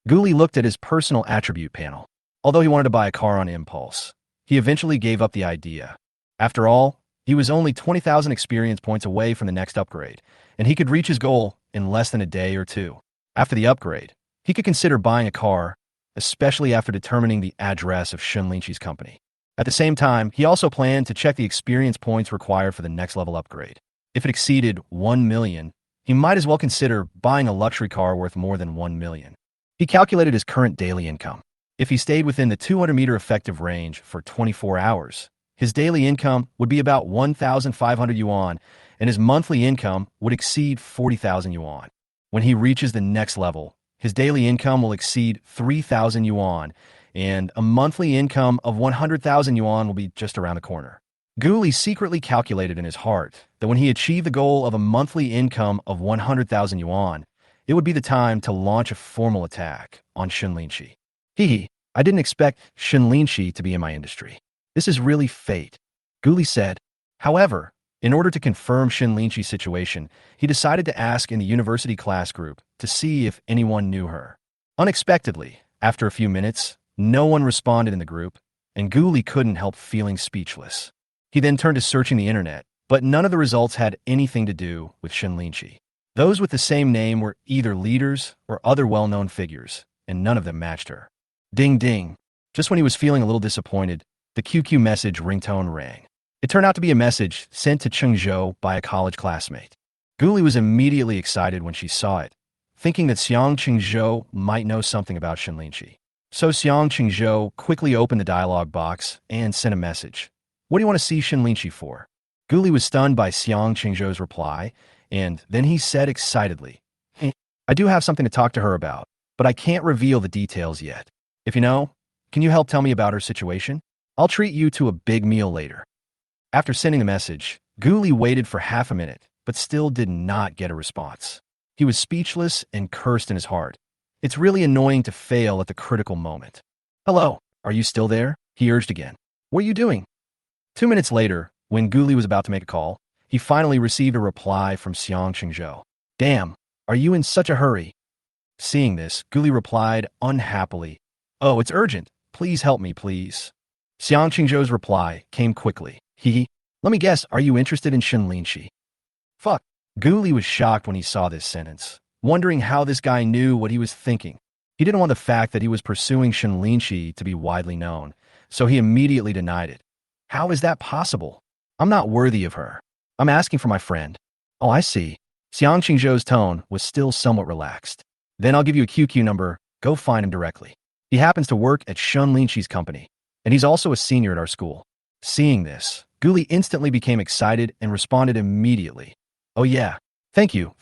Guli looked at his personal attribute panel. Although he wanted to buy a car on impulse, he eventually gave up the idea. After all, he was only 20,000 experience points away from the next upgrade, and he could reach his goal in less than a day or 2. After the upgrade, he could consider buying a car, especially after determining the address of Shen Linxi's company. At the same time, he also planned to check the experience points required for the next level upgrade. If it exceeded 1 million, he might as well consider buying a luxury car worth more than 1 million. He calculated his current daily income. If he stayed within the 200-meter effective range for 24 hours, his daily income would be about 1,500 yuan, and his monthly income would exceed 40,000 yuan. When he reaches the next level, his daily income will exceed 3,000 yuan, and a monthly income of 100,000 yuan will be just around the corner. Guli secretly calculated in his heart that when he achieved the goal of a monthly income of 100,000 yuan, it would be the time to launch a formal attack on Shen Linxi. I didn't expect Shen Linxi to be in my industry. This is really fate, Guli said. However, in order to confirm Shen Linxi's situation, he decided to ask in the university class group to see if anyone knew her. Unexpectedly, after a few minutes, no one responded in the group, and Guli couldn't help feeling speechless. He then turned to searching the internet, but none of the results had anything to do with Shen Linxi. Those with the same name were either leaders or other well-known figures, and none of them matched her. Ding ding. Just when he was feeling a little disappointed, the QQ message ringtone rang. It turned out to be a message sent to Chengzhou by a college classmate. Guli was immediately excited when she saw it, thinking that Xiang Chengzhou might know something about Shen Linxi. So Xiang Chengzhou quickly opened the dialog box and sent a message. What do you want to see Shen Linxi for? Guli was stunned by Xiang Chengzhou's reply, and then he said excitedly, I do have something to talk to her about, but I can't reveal the details yet. If you know, can you help tell me about her situation? I'll treat you to a big meal later. After sending the message, Guli waited for half a minute, but still did not get a response. He was speechless and cursed in his heart. It's really annoying to fail at the critical moment. Hello, are you still there? He urged again. What are you doing? 2 minutes later, when Guli was about to make a call, he finally received a reply from Xiang Chengzhou. Damn, are you in such a hurry? Seeing this, Guli replied unhappily, Oh, it's urgent. Please help me, please. Xiang Chengzhou's reply came quickly. Let me guess, are you interested in Shen Linxi? Fuck. Guli was shocked when he saw this sentence, wondering how this guy knew what he was thinking. He didn't want the fact that he was pursuing Shen Linxi to be widely known, so he immediately denied it. How is that possible? I'm not worthy of her. I'm asking for my friend. Oh, I see. Xiang Chengzhou's tone was still somewhat relaxed. Then I'll give you a QQ number. Go find him directly. He happens to work at Shen Linxi's company, and he's also a senior at our school. Seeing this, Guli instantly became excited and responded immediately. Oh yeah, thank you.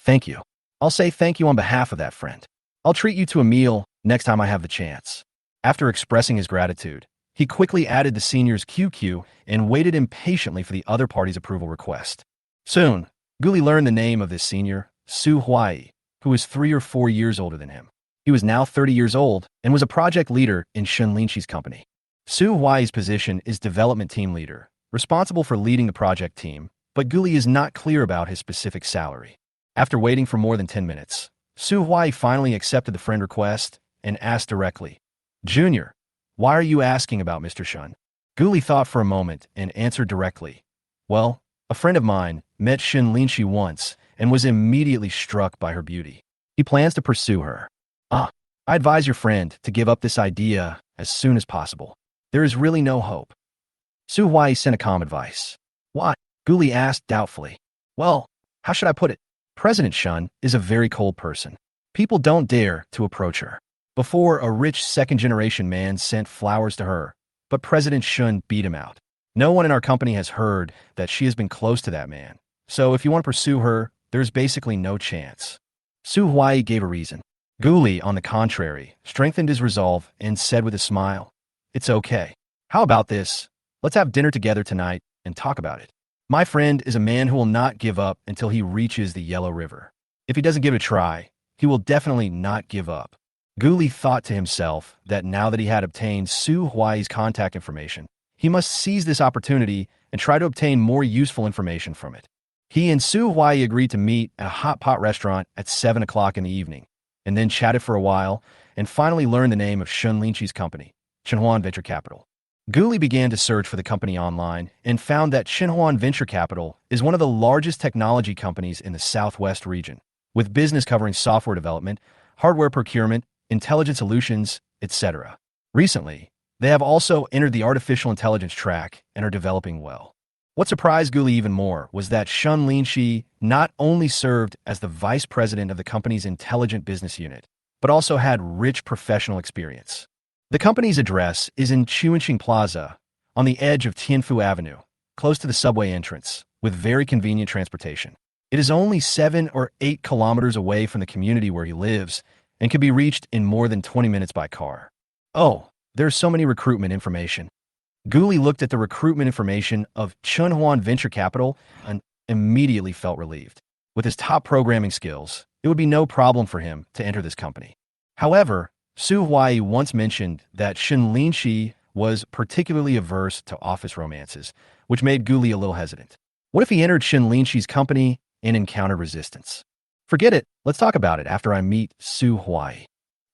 I'll say thank you on behalf of that friend. I'll treat you to a meal next time I have the chance. After expressing his gratitude, he quickly added the senior's QQ and waited impatiently for the other party's approval request. Soon, Guli learned the name of this senior, Su Huai, who was 3 or 4 years older than him. He was now 30 years old and was a project leader in Shen Linxi's company. Su Huai's position is development team leader, responsible for leading the project team, but Guli is not clear about his specific salary. After waiting for more than 10 minutes, Su Huai finally accepted the friend request and asked directly, "Junior, why are you asking about Mr. Shen?" Guli thought for a moment and answered directly, "Well, a friend of mine met Shen Linxi once and was immediately struck by her beauty. He plans to pursue her. I advise your friend to give up this idea as soon as possible. There is really no hope." Su Huai sent a calm advice. "What?" Guli asked doubtfully. "Well, how should I put it? President Shen is a very cold person. People don't dare to approach her. Before, a rich second-generation man sent flowers to her, but President Shen beat him out. No one in our company has heard that she has been close to that man. So if you want to pursue her, there's basically no chance." Su Huai gave a reason. Guli, on the contrary, strengthened his resolve and said with a smile, "It's okay. How about this? Let's have dinner together tonight and talk about it. My friend is a man who will not give up until he reaches the Yellow River. If he doesn't give it a try, he will definitely not give up." Guli thought to himself that now that he had obtained Su Huai's contact information, he must seize this opportunity and try to obtain more useful information from it. He and Su Huai agreed to meet at a hot pot restaurant at 7 o'clock in the evening, and then chatted for a while, and finally learned the name of Shen Linxi's company, Shenhao Venture Capital. Guli began to search for the company online and found that Shenhao Venture Capital is one of the largest technology companies in the Southwest region, with business covering software development, hardware procurement, intelligent solutions, etc. Recently, they have also entered the artificial intelligence track and are developing well. What surprised Guli even more was that Shen Linxi not only served as the vice president of the company's intelligent business unit, but also had rich professional experience. The company's address is in Chuanqing Plaza, on the edge of Tianfu Avenue, close to the subway entrance, with very convenient transportation. It is only 7 or 8 kilometers away from the community where he lives and can be reached in more than 20 minutes by car. Oh, there's so many recruitment information. Guli looked at the recruitment information of Shenhao Venture Capital and immediately felt relieved. With his top programming skills, it would be no problem for him to enter this company. However, Su Huai once mentioned that Shen Linxi was particularly averse to office romances, which made Guli a little hesitant. What if he entered Shen Linxi's company and encountered resistance? Forget it, let's talk about it after I meet Su Huai.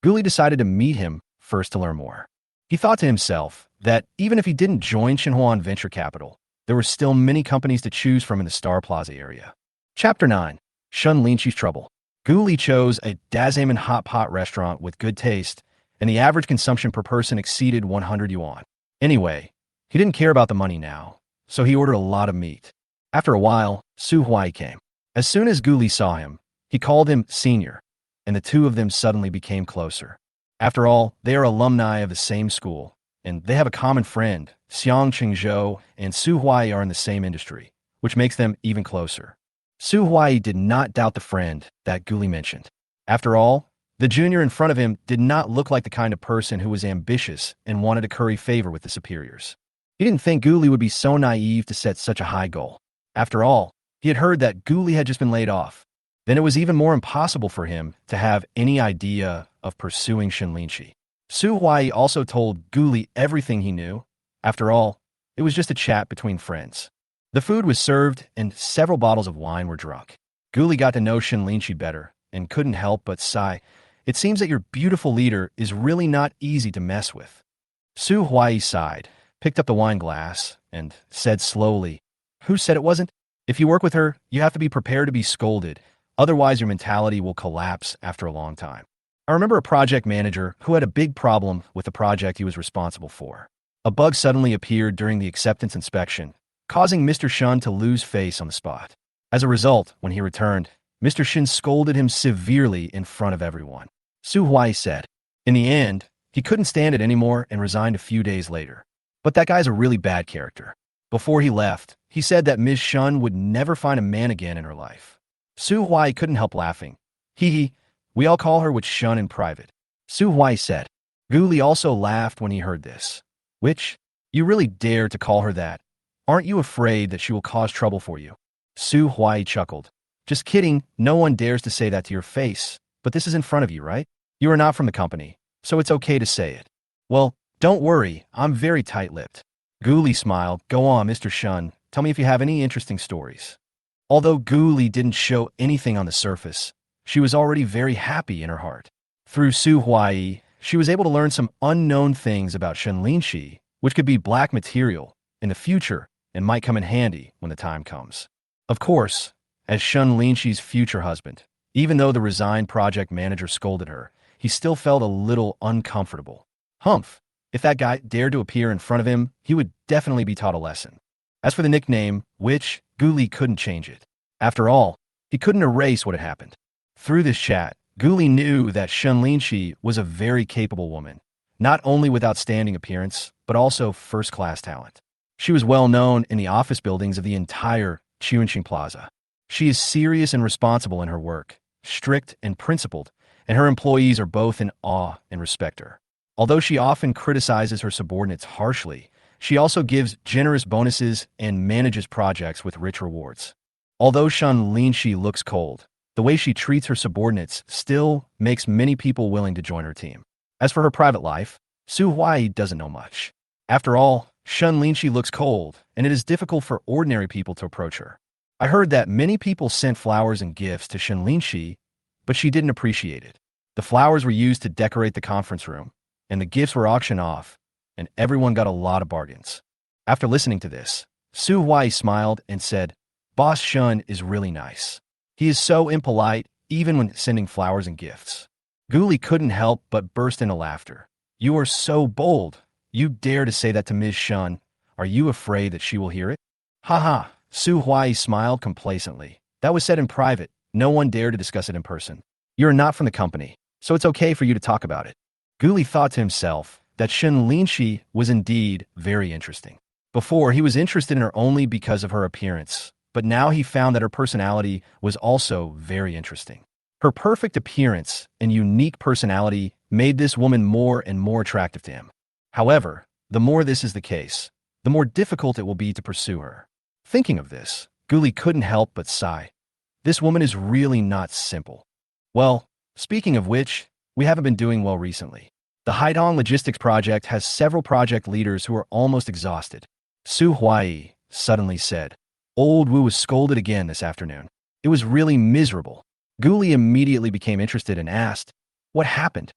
Guli decided to meet him first to learn more. He thought to himself that even if he didn't join Shenhao Venture Capital, there were still many companies to choose from in the Star Plaza area. Chapter 9. Shen Linxi's Trouble. Guli chose a dazzling hot pot restaurant with good taste, and the average consumption per person exceeded 100 yuan. Anyway, he didn't care about the money now, so he ordered a lot of meat. After a while, Su Huai came. As soon as Guli saw him, he called him senior, and the two of them suddenly became closer. After all, they are alumni of the same school, and they have a common friend. Xiang Qingzhou and Su Huai are in the same industry, which makes them even closer. Su Huai did not doubt the friend that Guli mentioned. After all, the junior in front of him did not look like the kind of person who was ambitious and wanted to curry favor with the superiors. He didn't think Guli would be so naive to set such a high goal. After all, he had heard that Guli had just been laid off. Then it was even more impossible for him to have any idea of pursuing Shen Linxi. Su Huai also told Guli everything he knew. After all, it was just a chat between friends. The food was served and several bottles of wine were drunk. Guli got to know Shen Linxi better and couldn't help but sigh. It seems that your beautiful leader is really not easy to mess with. Su Huai sighed, picked up the wine glass, and said slowly, "Who said it wasn't? If you work with her, you have to be prepared to be scolded. Otherwise, your mentality will collapse after a long time." I remember a project manager who had a big problem with the project he was responsible for. A bug suddenly appeared during the acceptance inspection, causing Mr. Shen to lose face on the spot. As a result, when he returned, Mr. Shen scolded him severely in front of everyone. Su Huai said, in the end, he couldn't stand it anymore and resigned a few days later. But that guy's a really bad character. Before he left, he said that Ms. Shen would never find a man again in her life. Su Huai couldn't help laughing. Hee hee, we all call her with Shen in private. Su Huai said. Li also laughed when he heard this. Which? You really dare to call her that? Aren't you afraid that she will cause trouble for you? Su Huai chuckled. Just kidding, no one dares to say that to your face, but this is in front of you, right? You are not from the company, so it's okay to say it. Well, don't worry, I'm very tight-lipped. Li smiled. Go on, Mr. Shen, tell me if you have any interesting stories. Although Li didn't show anything on the surface, she was already very happy in her heart. Through Su Huai, she was able to learn some unknown things about Shen Linxi, which could be black material in the future and might come in handy when the time comes. Of course, as Shen Linxi's future husband, even though the resigned project manager scolded her, he still felt a little uncomfortable. Humph, if that guy dared to appear in front of him, he would definitely be taught a lesson. As for the nickname, which, Li couldn't change it. After all, he couldn't erase what had happened. Through this chat, Li knew that Shen Linxi was a very capable woman, not only with outstanding appearance, but also first-class talent. She was well known in the office buildings of the entire Chuanqing Plaza. She is serious and responsible in her work, strict and principled, and her employees are both in awe and respect her. Although she often criticizes her subordinates harshly, she also gives generous bonuses and manages projects with rich rewards. Although Shen Linxi looks cold, the way she treats her subordinates still makes many people willing to join her team. As for her private life, Su Huai doesn't know much. After all, Shen Linxi looks cold, and it is difficult for ordinary people to approach her. I heard that many people sent flowers and gifts to Shen Linxi, but she didn't appreciate it. The flowers were used to decorate the conference room, and the gifts were auctioned off, and everyone got a lot of bargains. After listening to this, Su Huai smiled and said, Boss Shen is really nice. He is so impolite, even when sending flowers and gifts. Li couldn't help but burst into laughter. You are so bold. You dare to say that to Ms. Shen. Are you afraid that she will hear it? Ha. Su Huai smiled complacently. That was said in private. No one dared to discuss it in person. You're not from the company, so it's okay for you to talk about it. Li thought to himself that Shen Linxi was indeed very interesting. Before, he was interested in her only because of her appearance, but now he found that her personality was also very interesting. Her perfect appearance and unique personality made this woman more and more attractive to him. However, the more this is the case, the more difficult it will be to pursue her. Thinking of this, Li couldn't help but sigh. This woman is really not simple. Well, speaking of which, we haven't been doing well recently. The Haidong Logistics Project has several project leaders who are almost exhausted. Su Huai suddenly said. Old Wu was scolded again this afternoon. It was really miserable. Li immediately became interested and asked, what happened?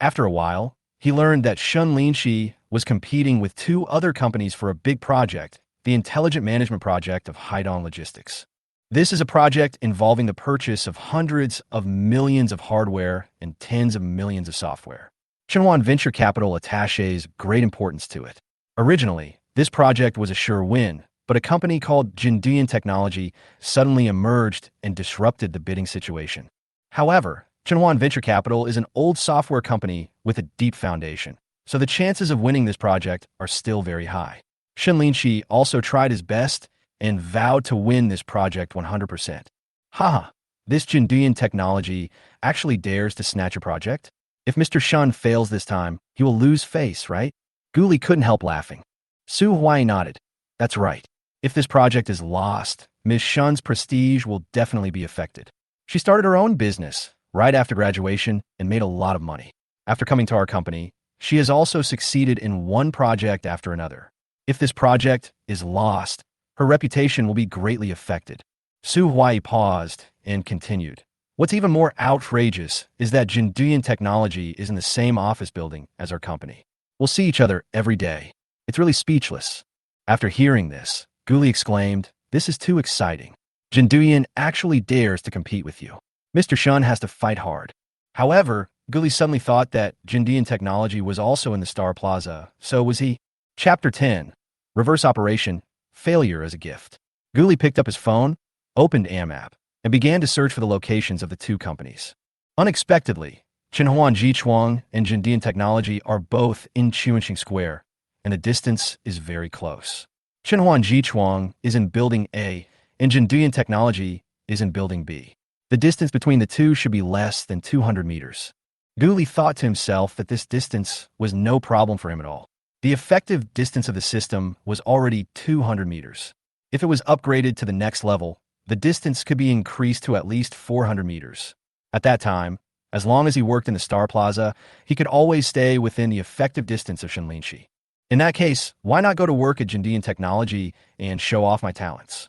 After a while, he learned that Shen Linxi was competing with two other companies for a big project, the Intelligent Management Project of Haidong Logistics. This is a project involving the purchase of hundreds of millions of hardware and tens of millions of software. Shenhao Venture Capital attaches great importance to it. Originally, this project was a sure win, but a company called Jinduyan Technology suddenly emerged and disrupted the bidding situation. However, Shenhao Venture Capital is an old software company with a deep foundation, so the chances of winning this project are still very high. Shen Linxi also tried his best and vowed to win this project 100%. Haha, this Jinduyan Technology actually dares to snatch a project? If Mr. Shen fails this time, he will lose face, right? Li couldn't help laughing. Su Huai nodded. That's right. If this project is lost, Ms. Shen's prestige will definitely be affected. She started her own business right after graduation and made a lot of money. After coming to our company, she has also succeeded in one project after another. If this project is lost, her reputation will be greatly affected. Su Huai paused and continued. What's even more outrageous is that Jinduyan Technology is in the same office building as our company. We'll see each other every day. It's really speechless. After hearing this, Li exclaimed, this is too exciting. Jinduyan actually dares to compete with you. Mr. Shen has to fight hard. However, Li suddenly thought that Jinduyan Technology was also in the Star Plaza, so was he. Chapter 10. Reverse Operation, Failure as a Gift. Li picked up his phone, opened AMAP, and began to search for the locations of the two companies. Unexpectedly, Shenhao Jichuang and Jinduyan Technology are both in Chuanqing Square, and the distance is very close. Shenhao Jichuang is in Building A, and Jinduyan Technology is in Building B. The distance between the two should be less than 200 meters. Guli thought to himself that this distance was no problem for him at all. The effective distance of the system was already 200 meters. If it was upgraded to the next level, the distance could be increased to at least 400 meters. At that time, as long as he worked in the Star Plaza, he could always stay within the effective distance of Shen Linxi. In that case, why not go to work at Jindian Technology and show off my talents?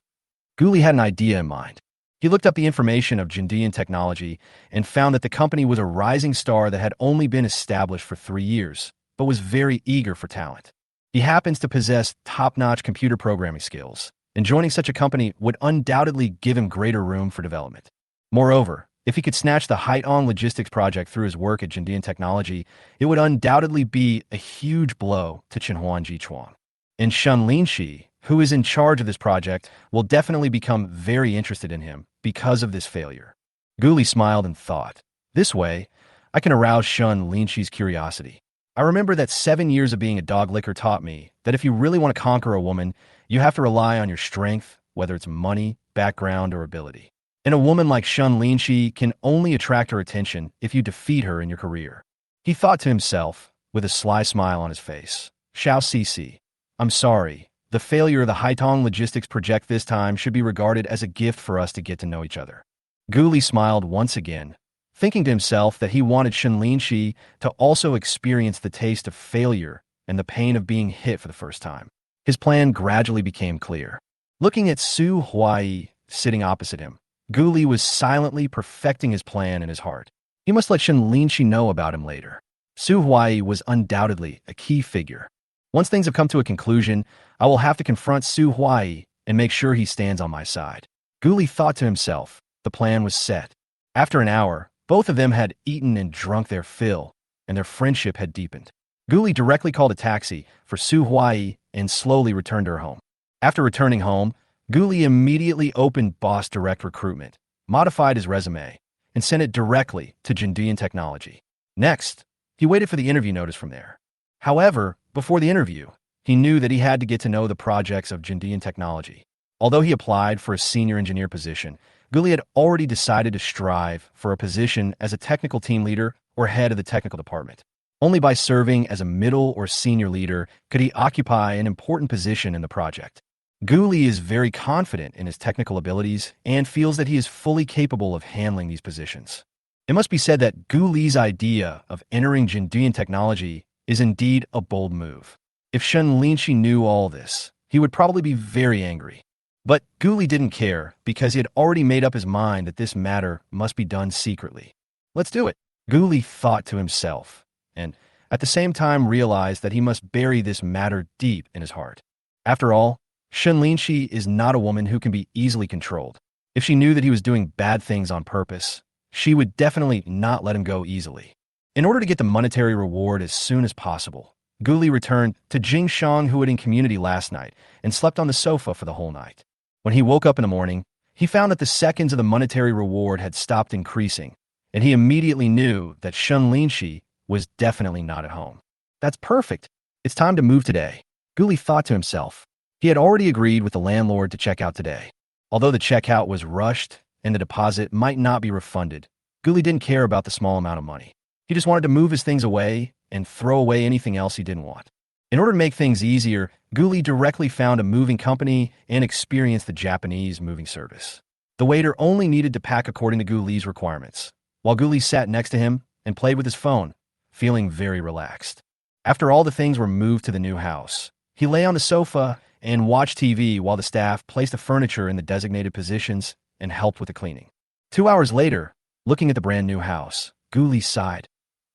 Guli had an idea in mind. He looked up the information of Jindian Technology and found that the company was a rising star that had only been established for 3 years, but was very eager for talent. He happens to possess top-notch computer programming skills, and joining such a company would undoubtedly give him greater room for development. Moreover, if he could snatch the Haitong logistics project through his work at Jindian Technology, it would undoubtedly be a huge blow to Chenhao Jichuan. And Shen Linxi, who is in charge of this project, will definitely become very interested in him because of this failure. Guli smiled and thought, this way, I can arouse Shen Linxi's curiosity. I remember that 7 years of being a dog licker taught me that if you really want to conquer a woman, you have to rely on your strength, whether it's money, background, or ability. And a woman like Shen Linxi can only attract her attention if you defeat her in your career. He thought to himself, with a sly smile on his face, Xiao Cici, I'm sorry, the failure of the Haitong logistics project this time should be regarded as a gift for us to get to know each other. Guli smiled once again, thinking to himself that he wanted Shen Linxi to also experience the taste of failure and the pain of being hit for the first time. His plan gradually became clear. Looking at Su Huai sitting opposite him, Guli was silently perfecting his plan in his heart. He must let Shen Linxi know about him later. Su Huai was undoubtedly a key figure. Once things have come to a conclusion, I will have to confront Su Huai and make sure he stands on my side. Guli thought to himself. The plan was set. After an hour, both of them had eaten and drunk their fill, and their friendship had deepened. Guli directly called a taxi for Su Huai and slowly returned to her home. After returning home, Guli immediately opened Boss Direct Recruitment, modified his resume, and sent it directly to Jindian Technology. Next, he waited for the interview notice from there. However, before the interview, he knew that he had to get to know the projects of Jindian Technology. Although he applied for a senior engineer position, Guli had already decided to strive for a position as a technical team leader or head of the technical department. Only by serving as a middle or senior leader could he occupy an important position in the project. Guli is very confident in his technical abilities and feels that he is fully capable of handling these positions. It must be said that Guli's idea of entering Jindian Technology is indeed a bold move. If Shen Linxi knew all this, he would probably be very angry. But Guli didn't care because he had already made up his mind that this matter must be done secretly. Let's do it, Guli thought to himself, and at the same time realized that he must bury this matter deep in his heart. After all, Shen Linxi is not a woman who can be easily controlled. If she knew that he was doing bad things on purpose, she would definitely not let him go easily. In order to get the monetary reward as soon as possible, Guli returned to Jingshang Huading Community last night and slept on the sofa for the whole night. When he woke up in the morning, he found that the seconds of the monetary reward had stopped increasing, and he immediately knew that Shen Linxi was definitely not at home. That's perfect. It's time to move today, Guli thought to himself. He had already agreed with the landlord to check out today. Although the checkout was rushed and the deposit might not be refunded, Guli didn't care about the small amount of money. He just wanted to move his things away and throw away anything else he didn't want. In order to make things easier, Guli directly found a moving company and experienced the Japanese moving service. The waiter only needed to pack according to Guli's requirements, while Guli sat next to him and played with his phone, feeling very relaxed. After all the things were moved to the new house, he lay on the sofa and watched TV while the staff placed the furniture in the designated positions and helped with the cleaning. 2 hours later, looking at the brand new house, Guli sighed.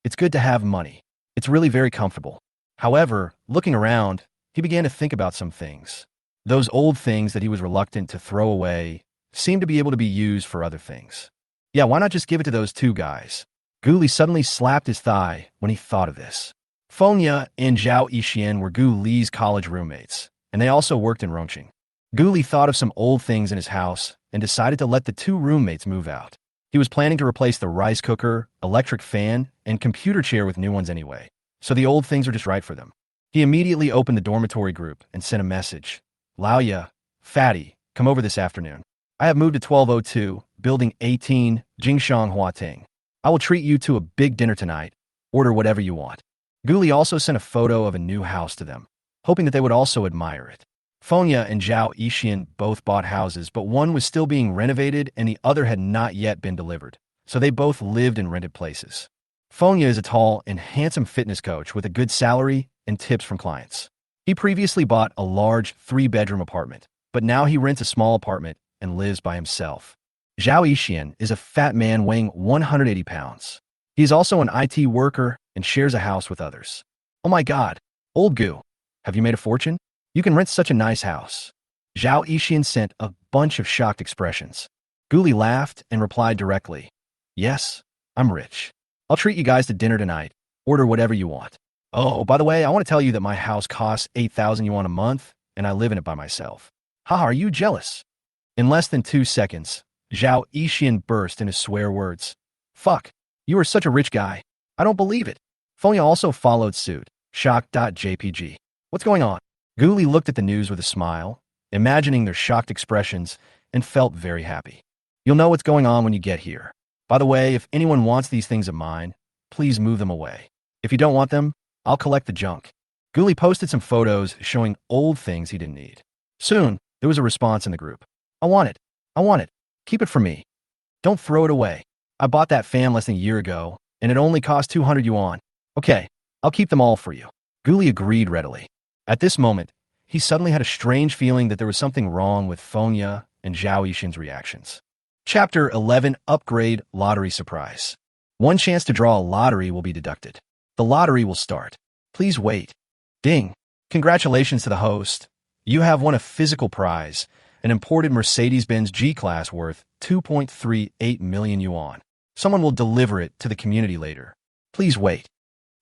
It's good to have money. It's really very comfortable. However, looking around, he began to think about some things. Those old things that he was reluctant to throw away seemed to be able to be used for other things. Yeah, why not just give it to those two guys? Guli suddenly slapped his thigh when he thought of this. Fengya and Zhao Yixian were Guli's college roommates, and they also worked in Rongqing. Guli thought of some old things in his house and decided to let the two roommates move out. He was planning to replace the rice cooker, electric fan, and computer chair with new ones anyway, so the old things were just right for them. He immediately opened the dormitory group and sent a message. Laoya, Fatty, come over this afternoon. I have moved to 1202, building 18, Jingshang Huating. I will treat you to a big dinner tonight. Order whatever you want. Guli also sent a photo of a new house to them, hoping that they would also admire it. Fengya and Zhao Yixian both bought houses, but one was still being renovated and the other had not yet been delivered, so they both lived in rented places. Fengya is a tall and handsome fitness coach with a good salary and tips from clients. He previously bought a large 3-bedroom apartment, but now he rents a small apartment and lives by himself. Zhao Yixian is a fat man weighing 180 pounds. He is also an IT worker and shares a house with others. Oh my god, old Gu, have you made a fortune? You can rent such a nice house. Zhao Yixian sent a bunch of shocked expressions. Guli laughed and replied directly, yes, I'm rich. I'll treat you guys to dinner tonight. Order whatever you want. Oh, by the way, I want to tell you that my house costs 8,000 yuan a month, and I live in it by myself. Haha, are you jealous? In less than 2 seconds, Zhao Yixian burst into swear words. Fuck, you are such a rich guy. I don't believe it. Fengya also followed suit, shocked.jpg. What's going on? Guli looked at the news with a smile, imagining their shocked expressions, and felt very happy. You'll know what's going on when you get here. By the way, if anyone wants these things of mine, please move them away. If you don't want them, I'll collect the junk. Guli posted some photos showing old things he didn't need. Soon, there was a response in the group. I want it. I want it. Keep it for me. Don't throw it away. I bought that fan less than a year ago, and it only cost 200 yuan. Okay, I'll keep them all for you. Guli agreed readily. At this moment, he suddenly had a strange feeling that there was something wrong with Fengya and Zhao Yixin's reactions. Chapter 11 Upgrade Lottery Surprise. One chance to draw a lottery will be deducted. The lottery will start. Please wait. Ding. Congratulations to the host. You have won a physical prize, an imported Mercedes-Benz G-Class worth 2.38 million yuan. Someone will deliver it to the community later. Please wait.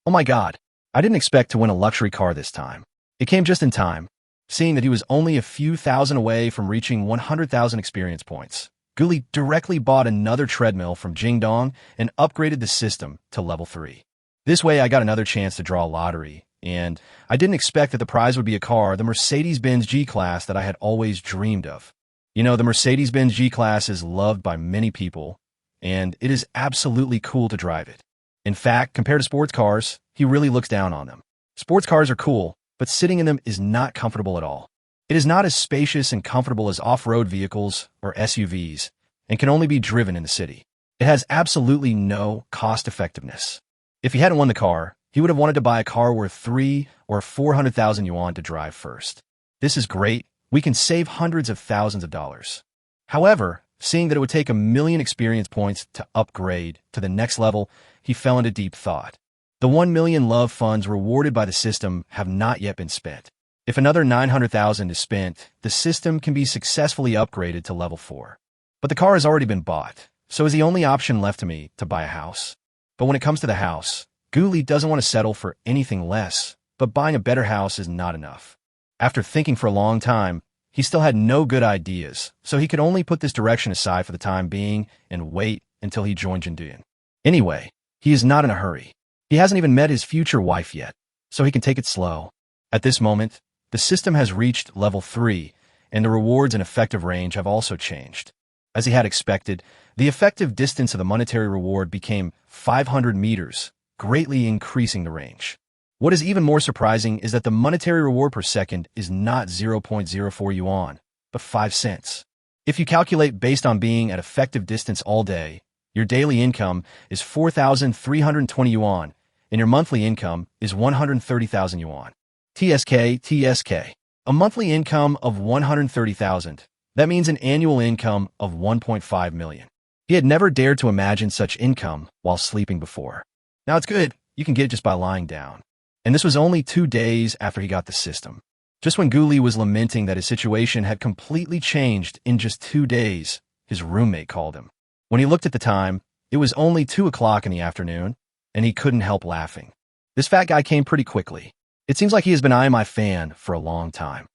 Oh my god. I didn't expect to win a luxury car this time. It came just in time, seeing that he was only a few thousand away from reaching 100,000 experience points. Guli directly bought another treadmill from Jingdong and upgraded the system to level 3. This way I got another chance to draw a lottery, and I didn't expect that the prize would be a car, the Mercedes-Benz G-Class that I had always dreamed of. You know, the Mercedes-Benz G-Class is loved by many people, and it is absolutely cool to drive it. In fact, compared to sports cars, he really looks down on them. Sports cars are cool, but sitting in them is not comfortable at all. It is not as spacious and comfortable as off-road vehicles or SUVs and can only be driven in the city. It has absolutely no cost-effectiveness. If he hadn't won the car, he would have wanted to buy a car worth 3 or 400,000 yuan to drive first. This is great. We can save hundreds of thousands of dollars. However, seeing that it would take 1,000,000 experience points to upgrade to the next level, he fell into deep thought. The 1 million love funds rewarded by the system have not yet been spent. If another 900,000 is spent, the system can be successfully upgraded to level 4. But the car has already been bought, so is the only option left to me to buy a house. But when it comes to the house, Guli doesn't want to settle for anything less, but buying a better house is not enough. After thinking for a long time, he still had no good ideas, so he could only put this direction aside for the time being and wait until he joined Jinduan. Anyway, he is not in a hurry. He hasn't even met his future wife yet, so he can take it slow. At this moment, the system has reached level 3, and the rewards and effective range have also changed. As he had expected, the effective distance of the monetary reward became 500 meters, greatly increasing the range. What is even more surprising is that the monetary reward per second is not 0.04 yuan, but 5 cents. If you calculate based on being at effective distance all day, your daily income is 4,320 yuan, and your monthly income is 130,000 yuan. TSK. A monthly income of 130,000. That means an annual income of 1.5 million. He had never dared to imagine such income while sleeping before. Now it's good, you can get it just by lying down. And this was only 2 days after he got the system. Just when Guli was lamenting that his situation had completely changed in just 2 days, his roommate called him. When he looked at the time, it was only 2 o'clock in the afternoon, and he couldn't help laughing. This fat guy came pretty quickly. It seems like he has been eyeing my fan for a long time.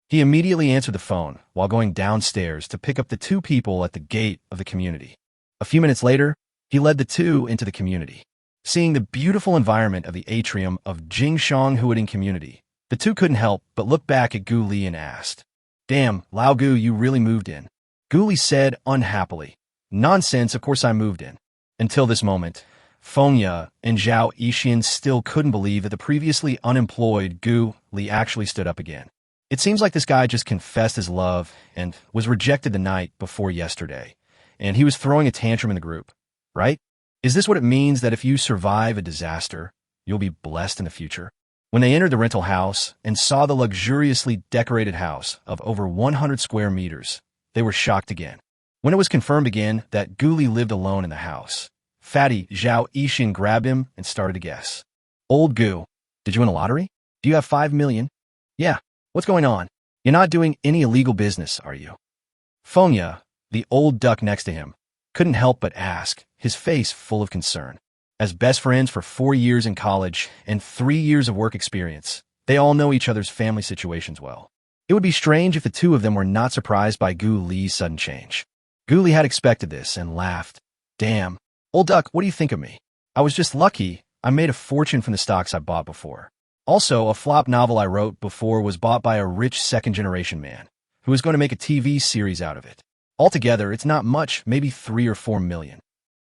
He immediately answered the phone while going downstairs to pick up the 2 people at the gate of the community. A few minutes later, he led the 2 into the community. Seeing the beautiful environment of the atrium of Jingshang Huading community, the 2 couldn't help but look back at Gu Li and asked, "Damn, Lao Gu, you really moved in." Gu Li said unhappily, "Nonsense, of course I moved in. Until this moment, Fengya and Zhao Yixian still couldn't believe that the previously unemployed Gu Li actually stood up again. It seems like this guy just confessed his love and was rejected the night before yesterday, and he was throwing a tantrum in the group, right? Is this what it means that if you survive a disaster, you'll be blessed in the future? When they entered the rental house and saw the luxuriously decorated house of over 100 square meters, they were shocked again. When it was confirmed again that Gu Li lived alone in the house, fatty Zhao Yixian grabbed him and started to guess. Old Gu, did you win a lottery? Do you have 5 million? Yeah. What's going on? You're not doing any illegal business, are you? Fengya, the old duck next to him, couldn't help but ask, his face full of concern. As best friends for 4 years in college and 3 years of work experience, they all know each other's family situations well. It would be strange if the two of them were not surprised by Gu Li's sudden change. Gu Li had expected this and laughed. Damn. Old duck, what do you think of me? I was just lucky. I made a fortune from the stocks I bought before. Also, a flop novel I wrote before was bought by a rich second-generation man who was going to make a TV series out of it. Altogether, it's not much, maybe 3 or 4 million.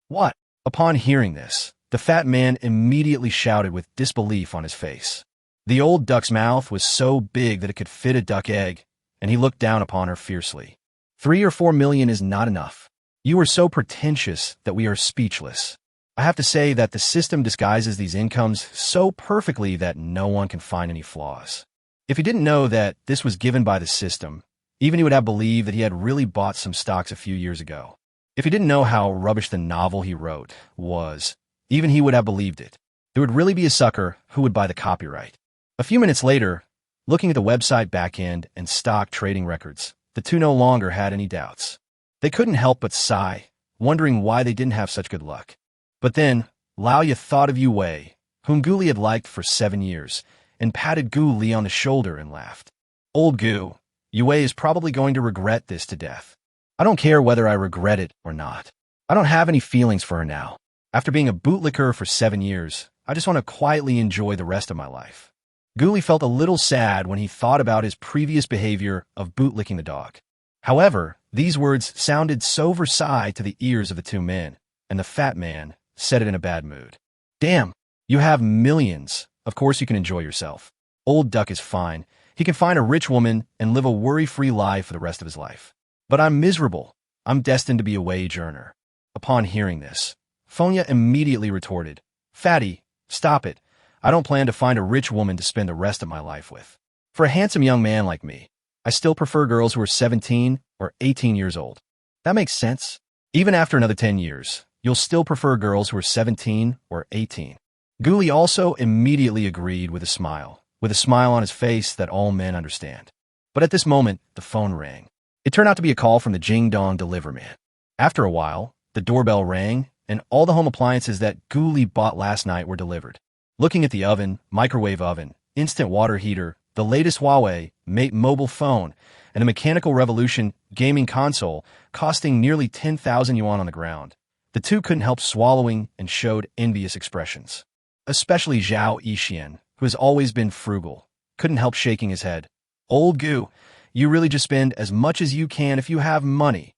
What? Upon hearing this, the fat man immediately shouted with disbelief on his face. The old duck's mouth was so big that it could fit a duck egg, and he looked down upon her fiercely. 3 or 4 million is not enough. You are so pretentious that we are speechless. I have to say that the system disguises these incomes so perfectly that no one can find any flaws. If he didn't know that this was given by the system, even he would have believed that he had really bought some stocks a few years ago. If he didn't know how rubbish the novel he wrote was, even he would have believed it. There would really be a sucker who would buy the copyright. A few minutes later, looking at the website backend and stock trading records, the two no longer had any doubts. They couldn't help but sigh, wondering why they didn't have such good luck. But then, Lao Ye thought of Yu Wei, whom Gu Li had liked for 7 years, and patted Gu Li on the shoulder and laughed. Old Gu, Yu Wei is probably going to regret this to death. I don't care whether I regret it or not. I don't have any feelings for her now. After being a bootlicker for 7 years, I just want to quietly enjoy the rest of my life. Gu Li felt a little sad when he thought about his previous behavior of bootlicking the dog. However, these words sounded so Versailles to the ears of the two men, and the fat man said it in a bad mood. Damn, you have millions. Of course you can enjoy yourself. Old duck is fine. He can find a rich woman and live a worry-free life for the rest of his life. But I'm miserable. I'm destined to be a wage earner. Upon hearing this, Fengya immediately retorted, Fatty, stop it. I don't plan to find a rich woman to spend the rest of my life with. For a handsome young man like me, I still prefer girls who are 17 or 18 years old. That makes sense. Even after another 10 years, you'll still prefer girls who are 17 or 18. Gu Li also immediately agreed with a smile on his face that all men understand. But at this moment, the phone rang. It turned out to be a call from the Jingdong delivery man. After a while, the doorbell rang, and all the home appliances that Gu Li bought last night were delivered. Looking at the oven, microwave oven, instant water heater, the latest Huawei Mate mobile phone, and a Mechanical Revolution gaming console costing nearly 10,000 yuan on the ground, the two couldn't help swallowing and showed envious expressions. Especially Zhao Yixian, who has always been frugal, couldn't help shaking his head. Old Gu, you really just spend as much as you can if you have money.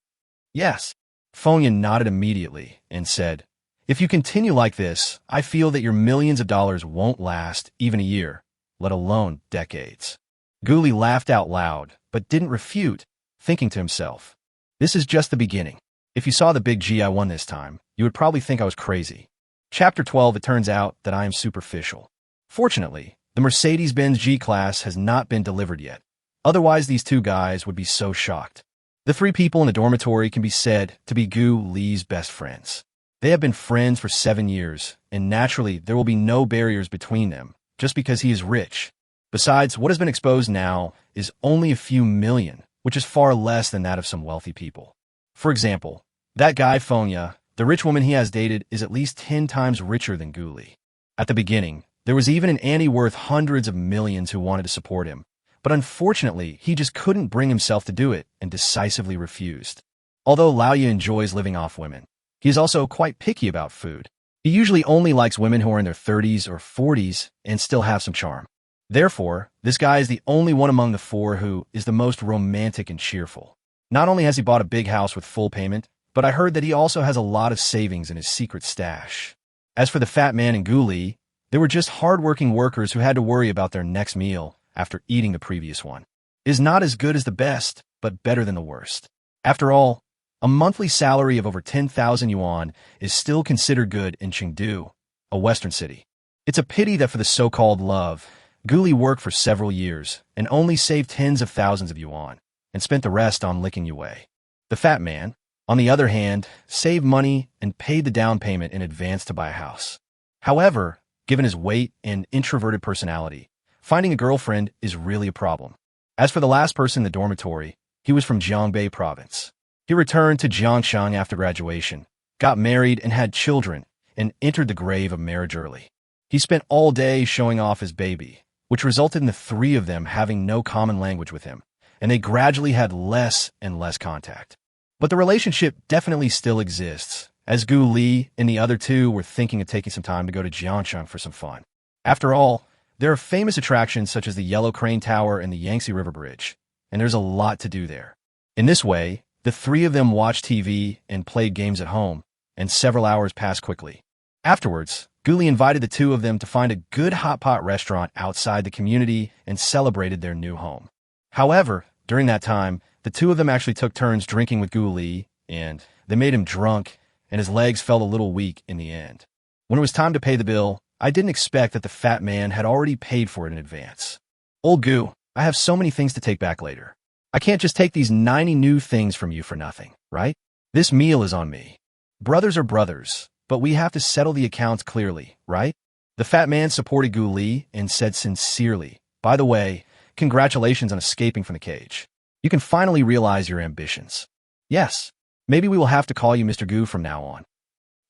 Yes. Fengya nodded immediately and said, if you continue like this, I feel that your millions of dollars won't last even a year, let alone decades. Gu Li laughed out loud, but didn't refute, thinking to himself, this is just the beginning. If you saw the big G I won this time, you would probably think I was crazy. Chapter 12, it turns out that I am superficial. Fortunately, the Mercedes-Benz G-Class has not been delivered yet. Otherwise, these two guys would be so shocked. The 3 people in the dormitory can be said to be Gu Li's best friends. They have been friends for 7 years, and naturally, there will be no barriers between them, just because he is rich. Besides, what has been exposed now is only a few million, which is far less than that of some wealthy people. For example, that guy Fengya, the rich woman he has dated, is at least 10 times richer than Gu Li. At the beginning, there was even an ante worth hundreds of millions who wanted to support him, but unfortunately, he just couldn't bring himself to do it and decisively refused. Although Lao Ye enjoys living off women, he is also quite picky about food. He usually only likes women who are in their 30s or 40s and still have some charm. Therefore, this guy is the only one among the 4 who is the most romantic and cheerful. Not only has he bought a big house with full payment, but I heard that he also has a lot of savings in his secret stash. As for the fat man and Gu Li, they were just hard-working workers who had to worry about their next meal after eating the previous one. It is not as good as the best, but better than the worst. After all, a monthly salary of over 10,000 yuan is still considered good in Chengdu, a western city. It's a pity that for the so-called love, Gu Li worked for several years and only saved tens of thousands of yuan and spent the rest on licking you away. The fat man, on the other hand, saved money and paid the down payment in advance to buy a house. However, given his weight and introverted personality, finding a girlfriend is really a problem. As for the last person in the dormitory, he was from Jiangbei province. He returned to Jiangshang after graduation, got married and had children, and entered the grave of marriage early. He spent all day showing off his baby, which resulted in the three of them having no common language with him, and they gradually had less and less contact. But the relationship definitely still exists, as Gu Li and the other two were thinking of taking some time to go to Jiangshang for some fun. After all, there are famous attractions such as the Yellow Crane Tower and the Yangtze River Bridge, and there's a lot to do there. In this way, the three of them watched TV and played games at home, and several hours passed quickly. Afterwards, Gu Li invited the two of them to find a good hot pot restaurant outside the community and celebrated their new home. However, during that time, the two of them actually took turns drinking with Gu Li, and they made him drunk, and his legs felt a little weak in the end. When it was time to pay the bill, I didn't expect that the fat man had already paid for it in advance. Old Gu, I have so many things to take back later. I can't just take these 90 new things from you for nothing, right? This meal is on me. Brothers are brothers, but we have to settle the accounts clearly, right? The fat man supported Gu Li and said sincerely, "By the way, congratulations on escaping from the cage. You can finally realize your ambitions. Yes, maybe we will have to call you Mr. Gu from now on."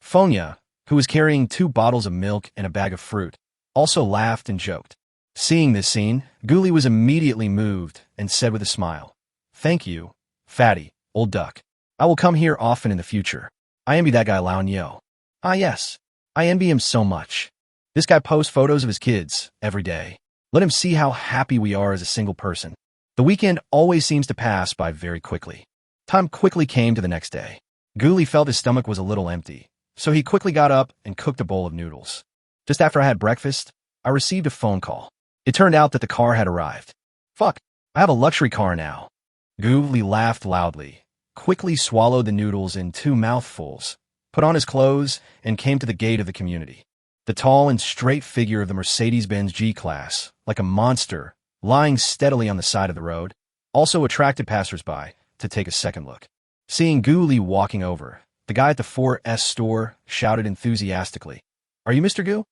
Fonya, who was carrying 2 bottles of milk and a bag of fruit, also laughed and joked. Seeing this scene, Gu Li was immediately moved and said with a smile, "Thank you, fatty, old duck. I will come here often in the future. I envy that guy Lao Niu. Ah yes, I envy him so much. This guy posts photos of his kids every day. Let him see how happy we are as a single person." The weekend always seems to pass by very quickly. Time quickly came to the next day. Gu Li felt his stomach was a little empty, so he quickly got up and cooked a bowl of noodles. Just after I had breakfast, I received a phone call. It turned out that the car had arrived. Fuck, I have a luxury car now. Gu Li laughed loudly, quickly swallowed the noodles in 2 mouthfuls, put on his clothes, and came to the gate of the community. The tall and straight figure of the Mercedes-Benz G-Class, like a monster, lying steadily on the side of the road, also attracted passers-by to take a second look. Seeing Gu Li walking over, the guy at the 4S store shouted enthusiastically, "Are you Mr. Gu?"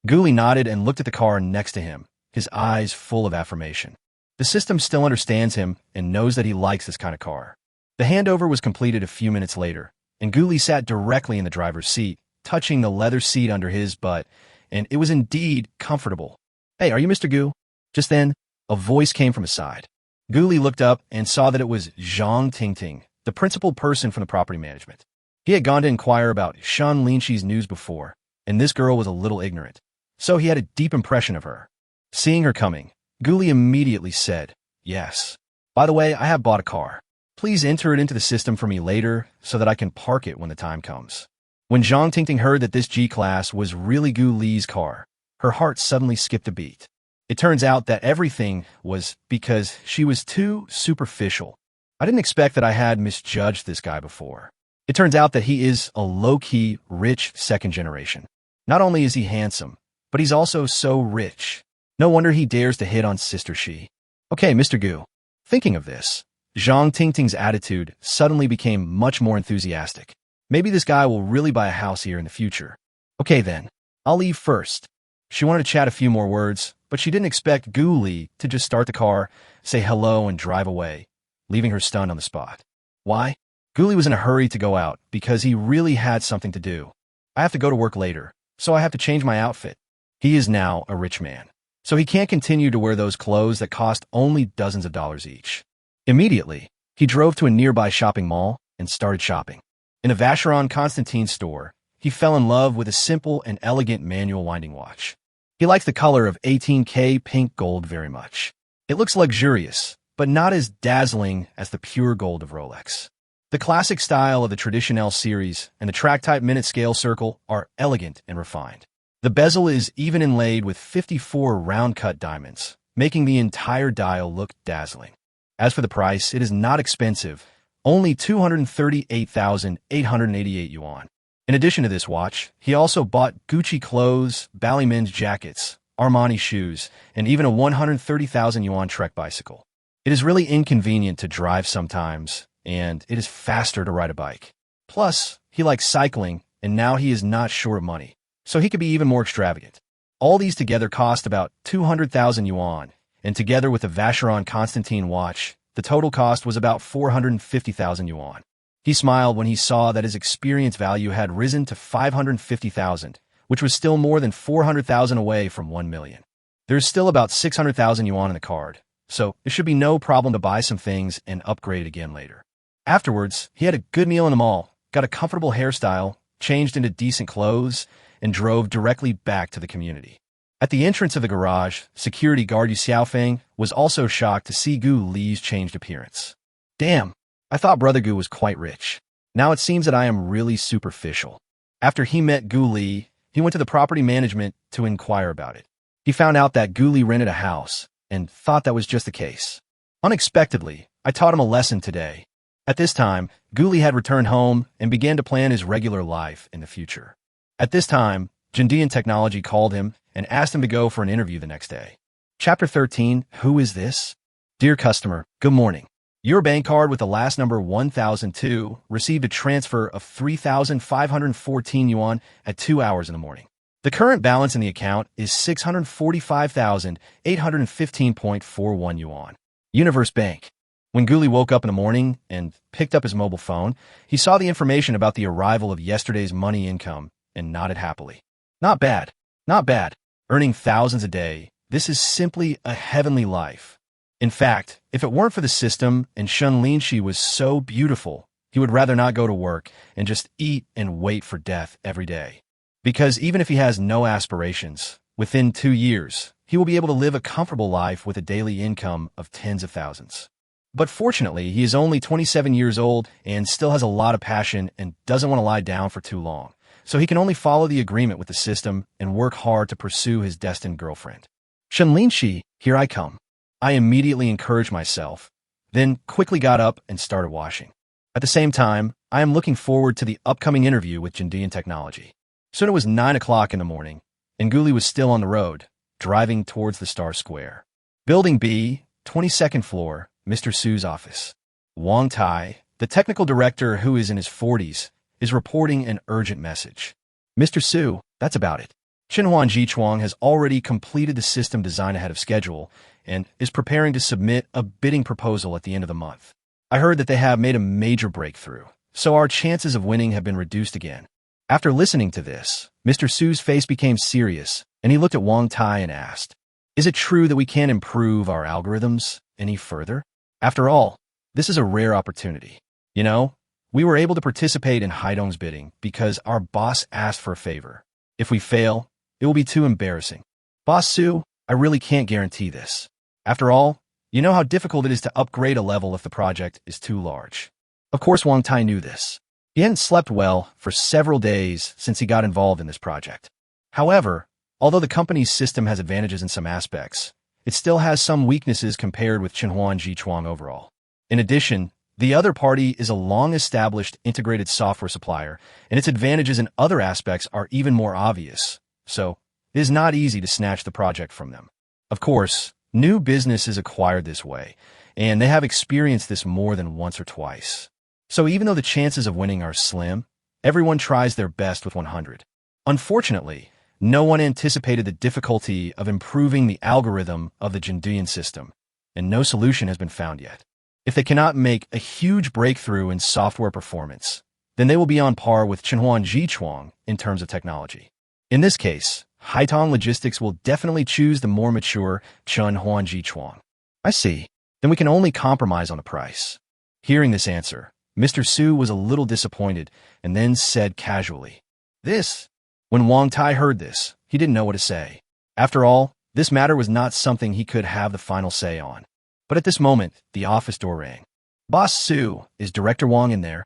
Gu Li nodded and looked at the car next to him, his eyes full of affirmation. The system still understands him and knows that he likes this kind of car. The handover was completed a few minutes later, and Gu Li sat directly in the driver's seat, touching the leather seat under his butt, and it was indeed comfortable. "Hey, are you Mr. Gu?" Just then, a voice came from his side. Gu Li looked up and saw that it was Zhang Tingting, the principal person from the property management. He had gone to inquire about Shen Linxi's news before, and this girl was a little ignorant, so he had a deep impression of her. Seeing her coming, Gu Li immediately said, "Yes. By the way, I have bought a car. Please enter it into the system for me later so that I can park it when the time comes." When Zhang Tingting heard that this G-Class was really Gu Li's car, her heart suddenly skipped a beat. It turns out that everything was because she was too superficial. I didn't expect that I had misjudged this guy before. It turns out that he is a low-key, rich second generation. Not only is he handsome, but he's also so rich. No wonder he dares to hit on Sister Shi. Okay, Mr. Gu. Thinking of this, Zhang Tingting's attitude suddenly became much more enthusiastic. Maybe this guy will really buy a house here in the future. Okay then, I'll leave first. She wanted to chat a few more words, but she didn't expect Gu Li to just start the car, say hello, and drive away, leaving her stunned on the spot. Why? Gu Li was in a hurry to go out because he really had something to do. I have to go to work later, so I have to change my outfit. He is now a rich man, so he can't continue to wear those clothes that cost only dozens of dollars each. Immediately, he drove to a nearby shopping mall and started shopping. In a Vacheron Constantin store, he fell in love with a simple and elegant manual winding watch. He likes the color of 18K pink gold very much. It looks luxurious, but not as dazzling as the pure gold of Rolex. The classic style of the traditional series and the track-type minute scale circle are elegant and refined. The bezel is even inlaid with 54 round-cut diamonds, making the entire dial look dazzling. As for the price, it is not expensive, only 238,888 yuan. In addition to this watch, he also bought Gucci clothes, Ballyman's jackets, Armani shoes, and even a 130,000 yuan Trek bicycle. It is really inconvenient to drive sometimes, and it is faster to ride a bike. Plus, he likes cycling, and now he is not short of money, so he could be even more extravagant. All these together cost about 200,000 yuan, and together with the Vacheron Constantin watch, the total cost was about 450,000 yuan. He smiled when he saw that his experience value had risen to 550,000, which was still more than 400,000 away from 1 million. There's still about 600,000 yuan in the card, so it should be no problem to buy some things and upgrade it again later. Afterwards, he had a good meal in the mall, got a comfortable hairstyle, changed into decent clothes, and drove directly back to the community. At the entrance of the garage, security guard Yu Xiaofeng was also shocked to see Gu Li's changed appearance. Damn, I thought Brother Gu was quite rich. Now it seems that I am really superficial. After he met Gu Li, he went to the property management to inquire about it. He found out that Gu Li rented a house and thought that was just the case. Unexpectedly, I taught him a lesson today. At this time, Gu Li had returned home and began to plan his regular life in the future. At this time, Jindian Technology called him and asked him to go for an interview the next day. Chapter 13, Who is this? Dear customer, good morning. Your bank card with the last number 1002 received a transfer of 3,514 yuan at 2 hours in the morning. The current balance in the account is 645,815.41 yuan. Universe Bank. When Gu Li woke up in the morning and picked up his mobile phone, he saw the information about the arrival of yesterday's money income and nodded happily. Not bad. Not bad. Earning thousands a day, this is simply a heavenly life. In fact, if it weren't for the system and Shen Linxi was so beautiful, he would rather not go to work and just eat and wait for death every day. Because even if he has no aspirations, within 2 years, he will be able to live a comfortable life with a daily income of tens of thousands. But fortunately, he is only 27 years old and still has a lot of passion and doesn't want to lie down for too long. So he can only follow the agreement with the system and work hard to pursue his destined girlfriend. Shen Linxi, here I come. I immediately encouraged myself, then quickly got up and started washing. At the same time, I am looking forward to the upcoming interview with Jindian Technology. Soon it was 9 o'clock in the morning, and Gu Li was still on the road, driving towards the Star Square. Building B, 22nd floor, Mr. Su's office. Wang Tai, the technical director who is in his 40s, is reporting an urgent message. Mr. Su, that's about it. Xinhuan Jichuang has already completed the system design ahead of schedule and is preparing to submit a bidding proposal at the end of the month. I heard that they have made a major breakthrough, so our chances of winning have been reduced again. After listening to this, Mr. Su's face became serious, and he looked at Wang Tai and asked, Is it true that we can't improve our algorithms any further? After all, this is a rare opportunity. You know, we were able to participate in Haidong's bidding because our boss asked for a favor. If we fail, it will be too embarrassing. Boss Su, I really can't guarantee this. After all, you know how difficult it is to upgrade a level if the project is too large. Of course, Wang Tai knew this. He hadn't slept well for several days since he got involved in this project. However, although the company's system has advantages in some aspects, it still has some weaknesses compared with Xinhuan Jichuang overall. In addition, the other party is a long-established integrated software supplier, and its advantages in other aspects are even more obvious. So, it is not easy to snatch the project from them. Of course, new business is acquired this way, and they have experienced this more than once or twice. So even though the chances of winning are slim, everyone tries their best with 100. Unfortunately, no one anticipated the difficulty of improving the algorithm of the Jindian system, and no solution has been found yet. If they cannot make a huge breakthrough in software performance, then they will be on par with Xinhuan Jichuang in terms of technology. In this case, Haitong Logistics will definitely choose the more mature Xinhuan Jichuang. I see. Then we can only compromise on the price. Hearing this answer, Mr. Su was a little disappointed and then said casually, This. When Wang Tai heard this, he didn't know what to say. After all, this matter was not something he could have the final say on. But at this moment, the office door rang. Boss Su, is Director Wang in there?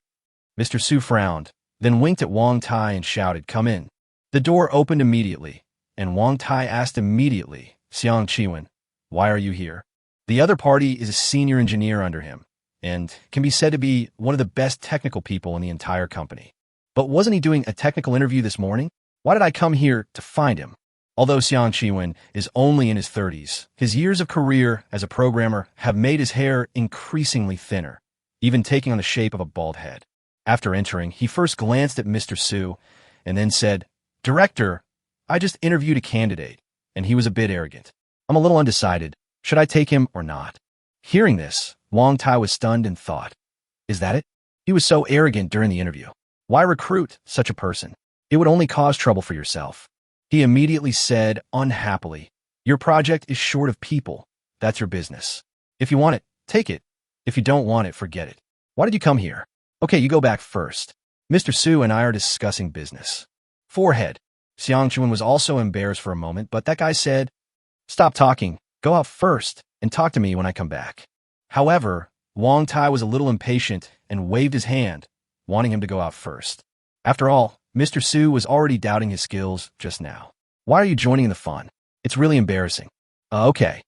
Mr. Su frowned, then winked at Wang Tai and shouted, "Come in." The door opened immediately, and Wang Tai asked immediately, "Xiang Qiwen, why are you here?" The other party is a senior engineer under him, and can be said to be one of the best technical people in the entire company. But wasn't he doing a technical interview this morning? Why did I come here to find him? Although Xiang Qiwen is only in his 30s, his years of career as a programmer have made his hair increasingly thinner, even taking on the shape of a bald head. After entering, he first glanced at Mr. Su and then said, "Director, I just interviewed a candidate," and he was a bit arrogant. "I'm a little undecided. Should I take him or not?" Hearing this, Wang Tai was stunned and thought, "Is that it?" He was so arrogant during the interview. Why recruit such a person? It would only cause trouble for yourself. He immediately said, unhappily, "Your project is short of people. That's your business. If you want it, take it. If you don't want it, forget it. Why did you come here? Okay, you go back first. Mr. Su and I are discussing business." Forehead. Xiang Qiwen was also embarrassed for a moment, but that guy said, "Stop talking. Go out first and talk to me when I come back." However, Wang Tai was a little impatient and waved his hand, wanting him to go out first. After all, Mr. Su was already doubting his skills just now. "Why are you joining in the fun? It's really embarrassing." Okay.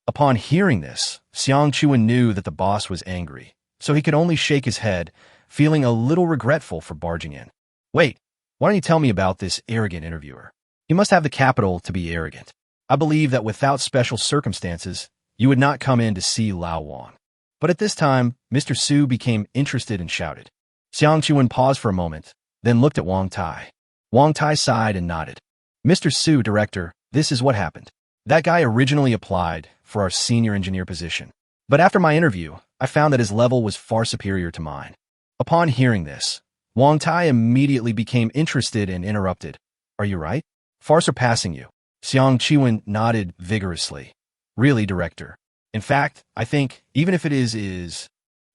Upon hearing this, Xiang Qiwen knew that the boss was angry, so he could only shake his head, feeling a little regretful for barging in. "Wait, why don't you tell me about this arrogant interviewer? He must have the capital to be arrogant. I believe that without special circumstances, you would not come in to see Lao Wang." But at this time, Mr. Su became interested and shouted. Xiang Qiwen paused for a moment, then looked at Wang Tai. Wang Tai sighed and nodded. "Mr. Su, Director, this is what happened. That guy originally applied for our senior engineer position. But after my interview, I found that his level was far superior to mine." Upon hearing this, Wang Tai immediately became interested and interrupted. "Are you right? Far surpassing you." Xiang Qiwen nodded vigorously. "Really, Director. In fact, I think, even if it is...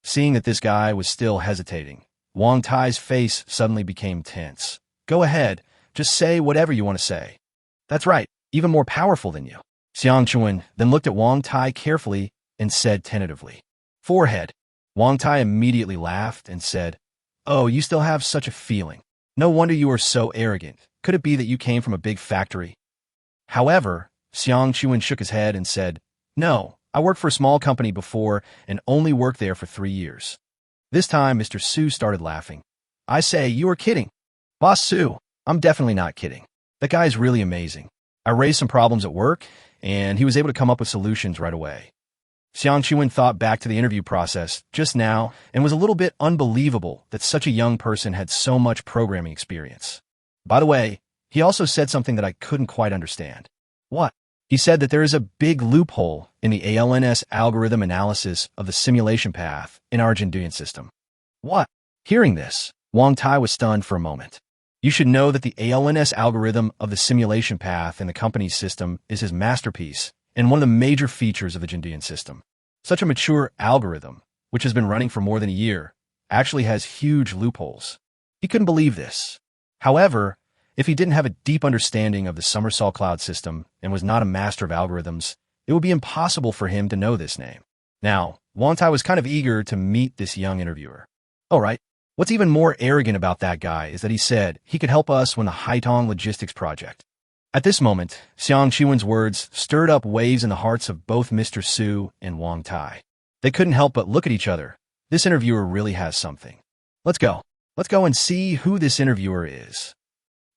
Seeing that this guy was still hesitating, Wang Tai's face suddenly became tense. "Go ahead, just say whatever you want to say." "That's right, even more powerful than you." Xiang Qiwen then looked at Wang Tai carefully and said tentatively. Forehead. Wang Tai immediately laughed and said, "Oh, you still have such a feeling. No wonder you are so arrogant. Could it be that you came from a big factory?" However, Xiang Qiwen shook his head and said, "No, I worked for a small company before and only worked there for 3 years." This time, Mr. Su started laughing. "I say, you are kidding." "Boss Su, I'm definitely not kidding. That guy is really amazing. I raised some problems at work, and he was able to come up with solutions right away." Xiang Qiwen thought back to the interview process just now and was a little bit unbelievable that such a young person had so much programming experience. By the way, he also said something that I couldn't quite understand. "What?" He said that there is a big loophole in the ALNS algorithm analysis of the simulation path in our Jinduyan system. "What?" Hearing this, Wang Tai was stunned for a moment. You should know that the ALNS algorithm of the simulation path in the company's system is his masterpiece and one of the major features of the Jinduyan system. Such a mature algorithm, which has been running for more than a year, actually has huge loopholes. He couldn't believe this. However, if he didn't have a deep understanding of the Somersault Cloud system and was not a master of algorithms, it would be impossible for him to know this name. Now, Wang Tai was kind of eager to meet this young interviewer. All right, what's even more arrogant about that guy is that he said he could help us win the Haitong Logistics project. At this moment, Xiang Qiwen's words stirred up waves in the hearts of both Mr. Su and Wang Tai. They couldn't help but look at each other. This interviewer really has something. Let's go. Let's go and see who this interviewer is.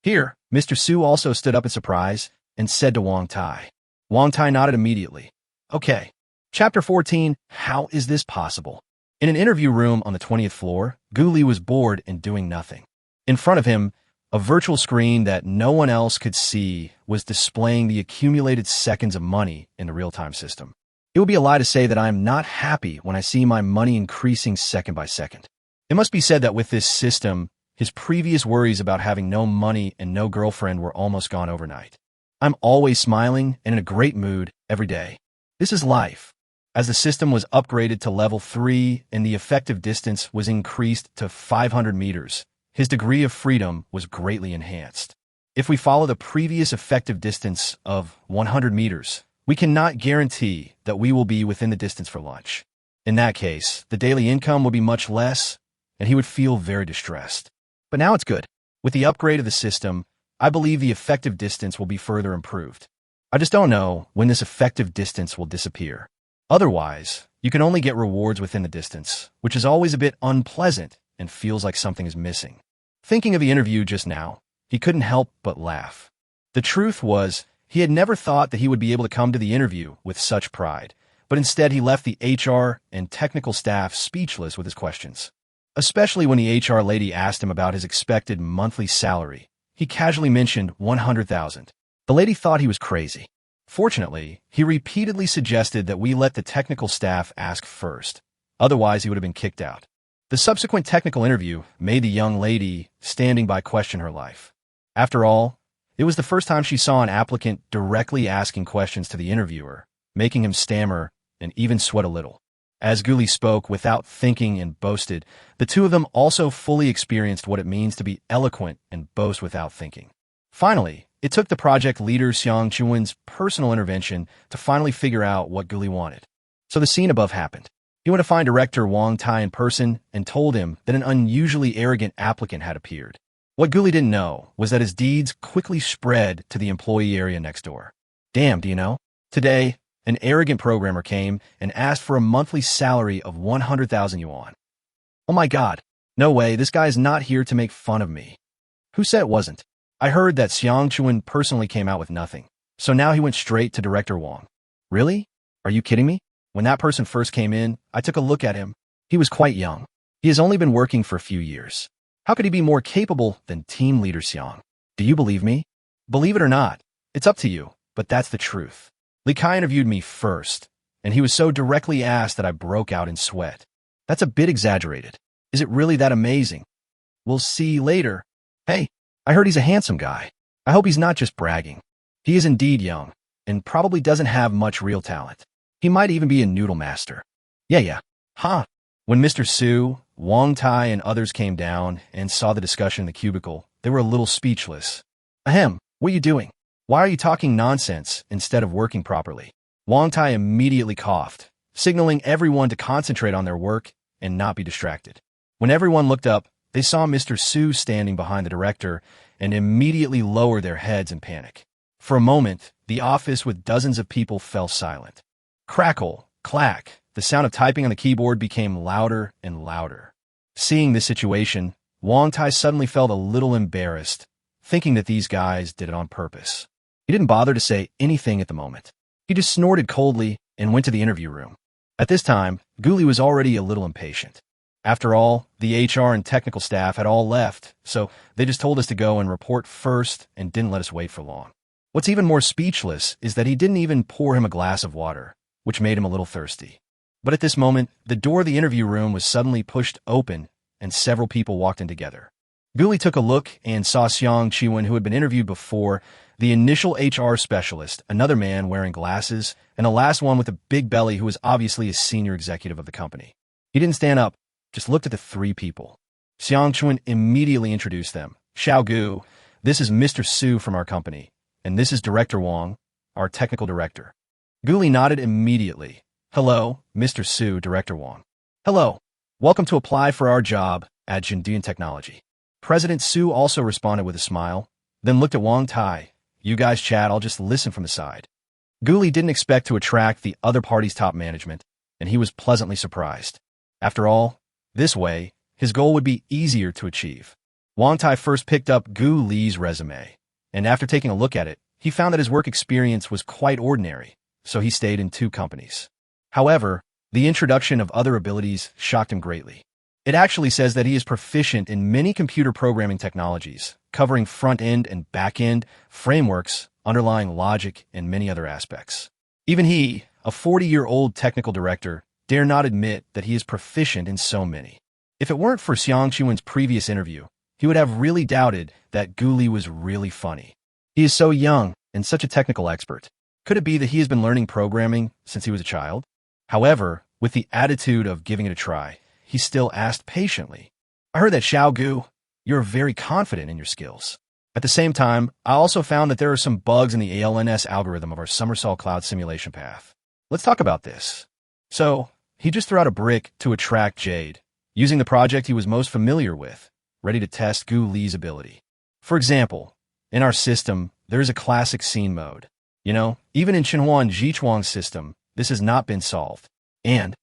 Here, Mr. Su also stood up in surprise and said to Wang Tai. Wang Tai nodded immediately. Okay. Chapter 14, How is this possible? In an interview room on the 20th floor, Gu Li was bored and doing nothing. In front of him, a virtual screen that no one else could see was displaying the accumulated seconds of money in the real-time system. It would be a lie to say that I am not happy when I see my money increasing second by second. It must be said that with this system, his previous worries about having no money and no girlfriend were almost gone overnight. I'm always smiling and in a great mood every day. This is life. As the system was upgraded to level 3 and the effective distance was increased to 500 meters, his degree of freedom was greatly enhanced. If we follow the previous effective distance of 100 meters, we cannot guarantee that we will be within the distance for lunch. In that case, the daily income would be much less, and he would feel very distressed. But now it's good. With the upgrade of the system, I believe the effective distance will be further improved. I just don't know when this effective distance will disappear. Otherwise, you can only get rewards within the distance, which is always a bit unpleasant and feels like something is missing. Thinking of the interview just now, he couldn't help but laugh. The truth was, he had never thought that he would be able to come to the interview with such pride, but instead he left the HR and technical staff speechless with his questions. Especially when the HR lady asked him about his expected monthly salary. He casually mentioned 100,000. The lady thought he was crazy. Fortunately, he repeatedly suggested that we let the technical staff ask first. Otherwise, he would have been kicked out. The subsequent technical interview made the young lady standing by question her life. After all, it was the first time she saw an applicant directly asking questions to the interviewer, making him stammer and even sweat a little. As Guli spoke without thinking and boasted, the two of them also fully experienced what it means to be eloquent and boast without thinking. Finally, it took the project leader Xiang Chuan's personal intervention to finally figure out what Guli wanted. So the scene above happened. He went to find director Wang Tai in person and told him that an unusually arrogant applicant had appeared. What Guli didn't know was that his deeds quickly spread to the employee area next door. Damn, do you know? Today, an arrogant programmer came and asked for a monthly salary of 100,000 yuan. Oh my god, no way, this guy is not here to make fun of me. Who said it wasn't? I heard that Xiang Chuan personally came out with nothing, so now he went straight to Director Wang. Really? Are you kidding me? When that person first came in, I took a look at him. He was quite young. He has only been working for a few years. How could he be more capable than team leader Xiang? Do you believe me? Believe it or not, it's up to you, but that's the truth. Li Kai interviewed me first, and he was so directly asked that I broke out in sweat. That's a bit exaggerated. Is it really that amazing? We'll see later. Hey, I heard he's a handsome guy. I hope he's not just bragging. He is indeed young, and probably doesn't have much real talent. He might even be a noodle master. Yeah. Huh. When Mr. Su, Wang Tai, and others came down and saw the discussion in the cubicle, they were a little speechless. Ahem, what are you doing? Why are you talking nonsense instead of working properly? Wang Tai immediately coughed, signaling everyone to concentrate on their work and not be distracted. When everyone looked up, they saw Mr. Su standing behind the director and immediately lowered their heads in panic. For a moment, the office with dozens of people fell silent. Crackle, clack, the sound of typing on the keyboard became louder and louder. Seeing this situation, Wang Tai suddenly felt a little embarrassed, thinking that these guys did it on purpose. He didn't bother to say anything at the moment. He just snorted coldly and went to the interview room. At this time, Guli was already a little impatient. After all, the HR and technical staff had all left, so they just told us to go and report first and didn't let us wait for long. What's even more speechless is that he didn't even pour him a glass of water, which made him a little thirsty. But at this moment, the door of the interview room was suddenly pushed open and several people walked in together. Guli took a look and saw Xiang Chuan, who had been interviewed before, the initial HR specialist, another man wearing glasses, and the last one with a big belly who was obviously a senior executive of the company. He didn't stand up, just looked at the three people. Xiang Chuan immediately introduced them. Xiao Gu, this is Mr. Su from our company, and this is Director Wang, our technical director. Guli nodded immediately. Hello, Mr. Su, Director Wang. Hello. Welcome to apply for our job at Jindian Technology. President Su also responded with a smile, then looked at Wang Tai. You guys chat, I'll just listen from the side. Guli didn't expect to attract the other party's top management, and he was pleasantly surprised. After all, this way, his goal would be easier to achieve. Wang Tai first picked up Gu Li's resume, and after taking a look at it, he found that his work experience was quite ordinary, so he stayed in 2 companies. However, the introduction of other abilities shocked him greatly. It actually says that he is proficient in many computer programming technologies, covering front-end and back-end, frameworks, underlying logic, and many other aspects. Even he, a 40-year-old technical director, dare not admit that he is proficient in so many. If it weren't for Xiang Chuan's previous interview, he would have really doubted that Guli was really funny. He is so young and such a technical expert. Could it be that he has been learning programming since he was a child? However, with the attitude of giving it a try, he still asked patiently. I heard that Xiao Gu, you're very confident in your skills. At the same time, I also found that there are some bugs in the ALNS algorithm of our Somersault Cloud simulation path. Let's talk about this. So, he just threw out a brick to attract Jade, using the project he was most familiar with, ready to test Gu Li's ability. For example, in our system, there is a classic scene mode. Even in Shenhao and Jichuang's system, this has not been solved. And,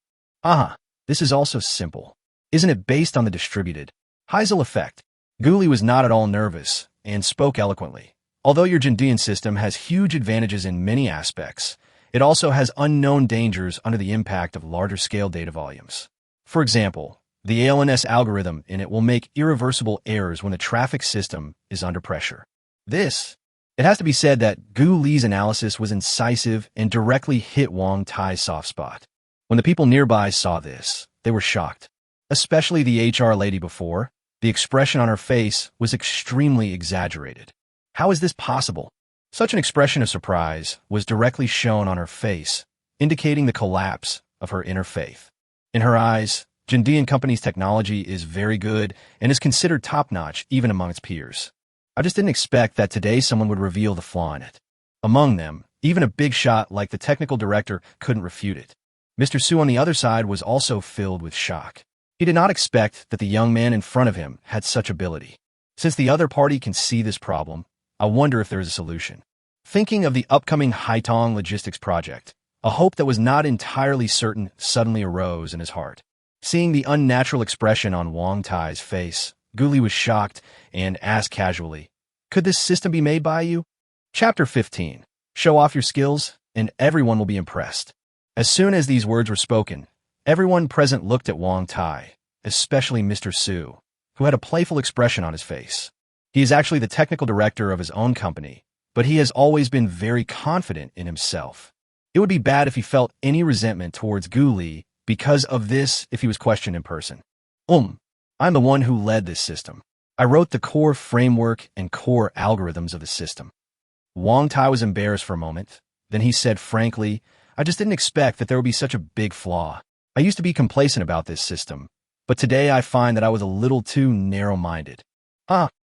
this is also simple. Isn't it based on the distributed Heisel effect? Gu Li was not at all nervous and spoke eloquently. Although your Jindian system has huge advantages in many aspects, it also has unknown dangers under the impact of larger-scale data volumes. For example, the ALNS algorithm in it will make irreversible errors when the traffic system is under pressure. It has to be said that Gu Li's analysis was incisive and directly hit Wang Tai's soft spot. When the people nearby saw this, they were shocked. Especially the HR lady before. The expression on her face was extremely exaggerated. How is this possible? Such an expression of surprise was directly shown on her face, indicating the collapse of her inner faith. In her eyes, Jindian Company's technology is very good and is considered top-notch even among its peers. I just didn't expect that today someone would reveal the flaw in it. Among them, even a big shot like the technical director couldn't refute it. Mr. Su on the other side was also filled with shock. He did not expect that the young man in front of him had such ability. Since the other party can see this problem, I wonder if there is a solution. Thinking of the upcoming Haitong logistics project, a hope that was not entirely certain suddenly arose in his heart. Seeing the unnatural expression on Wang Tai's face, Gu Li was shocked and asked casually, "Could this system be made by you?" Chapter 15. Show off your skills, and everyone will be impressed. As soon as these words were spoken, everyone present looked at Wang Tai, especially Mr. Su, who had a playful expression on his face. He is actually the technical director of his own company, but he has always been very confident in himself. It would be bad if he felt any resentment towards Gu Li because of this if he was questioned in person. I'm the one who led this system. I wrote the core framework and core algorithms of the system. Wang Tai was embarrassed for a moment. Then he said frankly, I just didn't expect that there would be such a big flaw. I used to be complacent about this system, but today I find that I was a little too narrow-minded.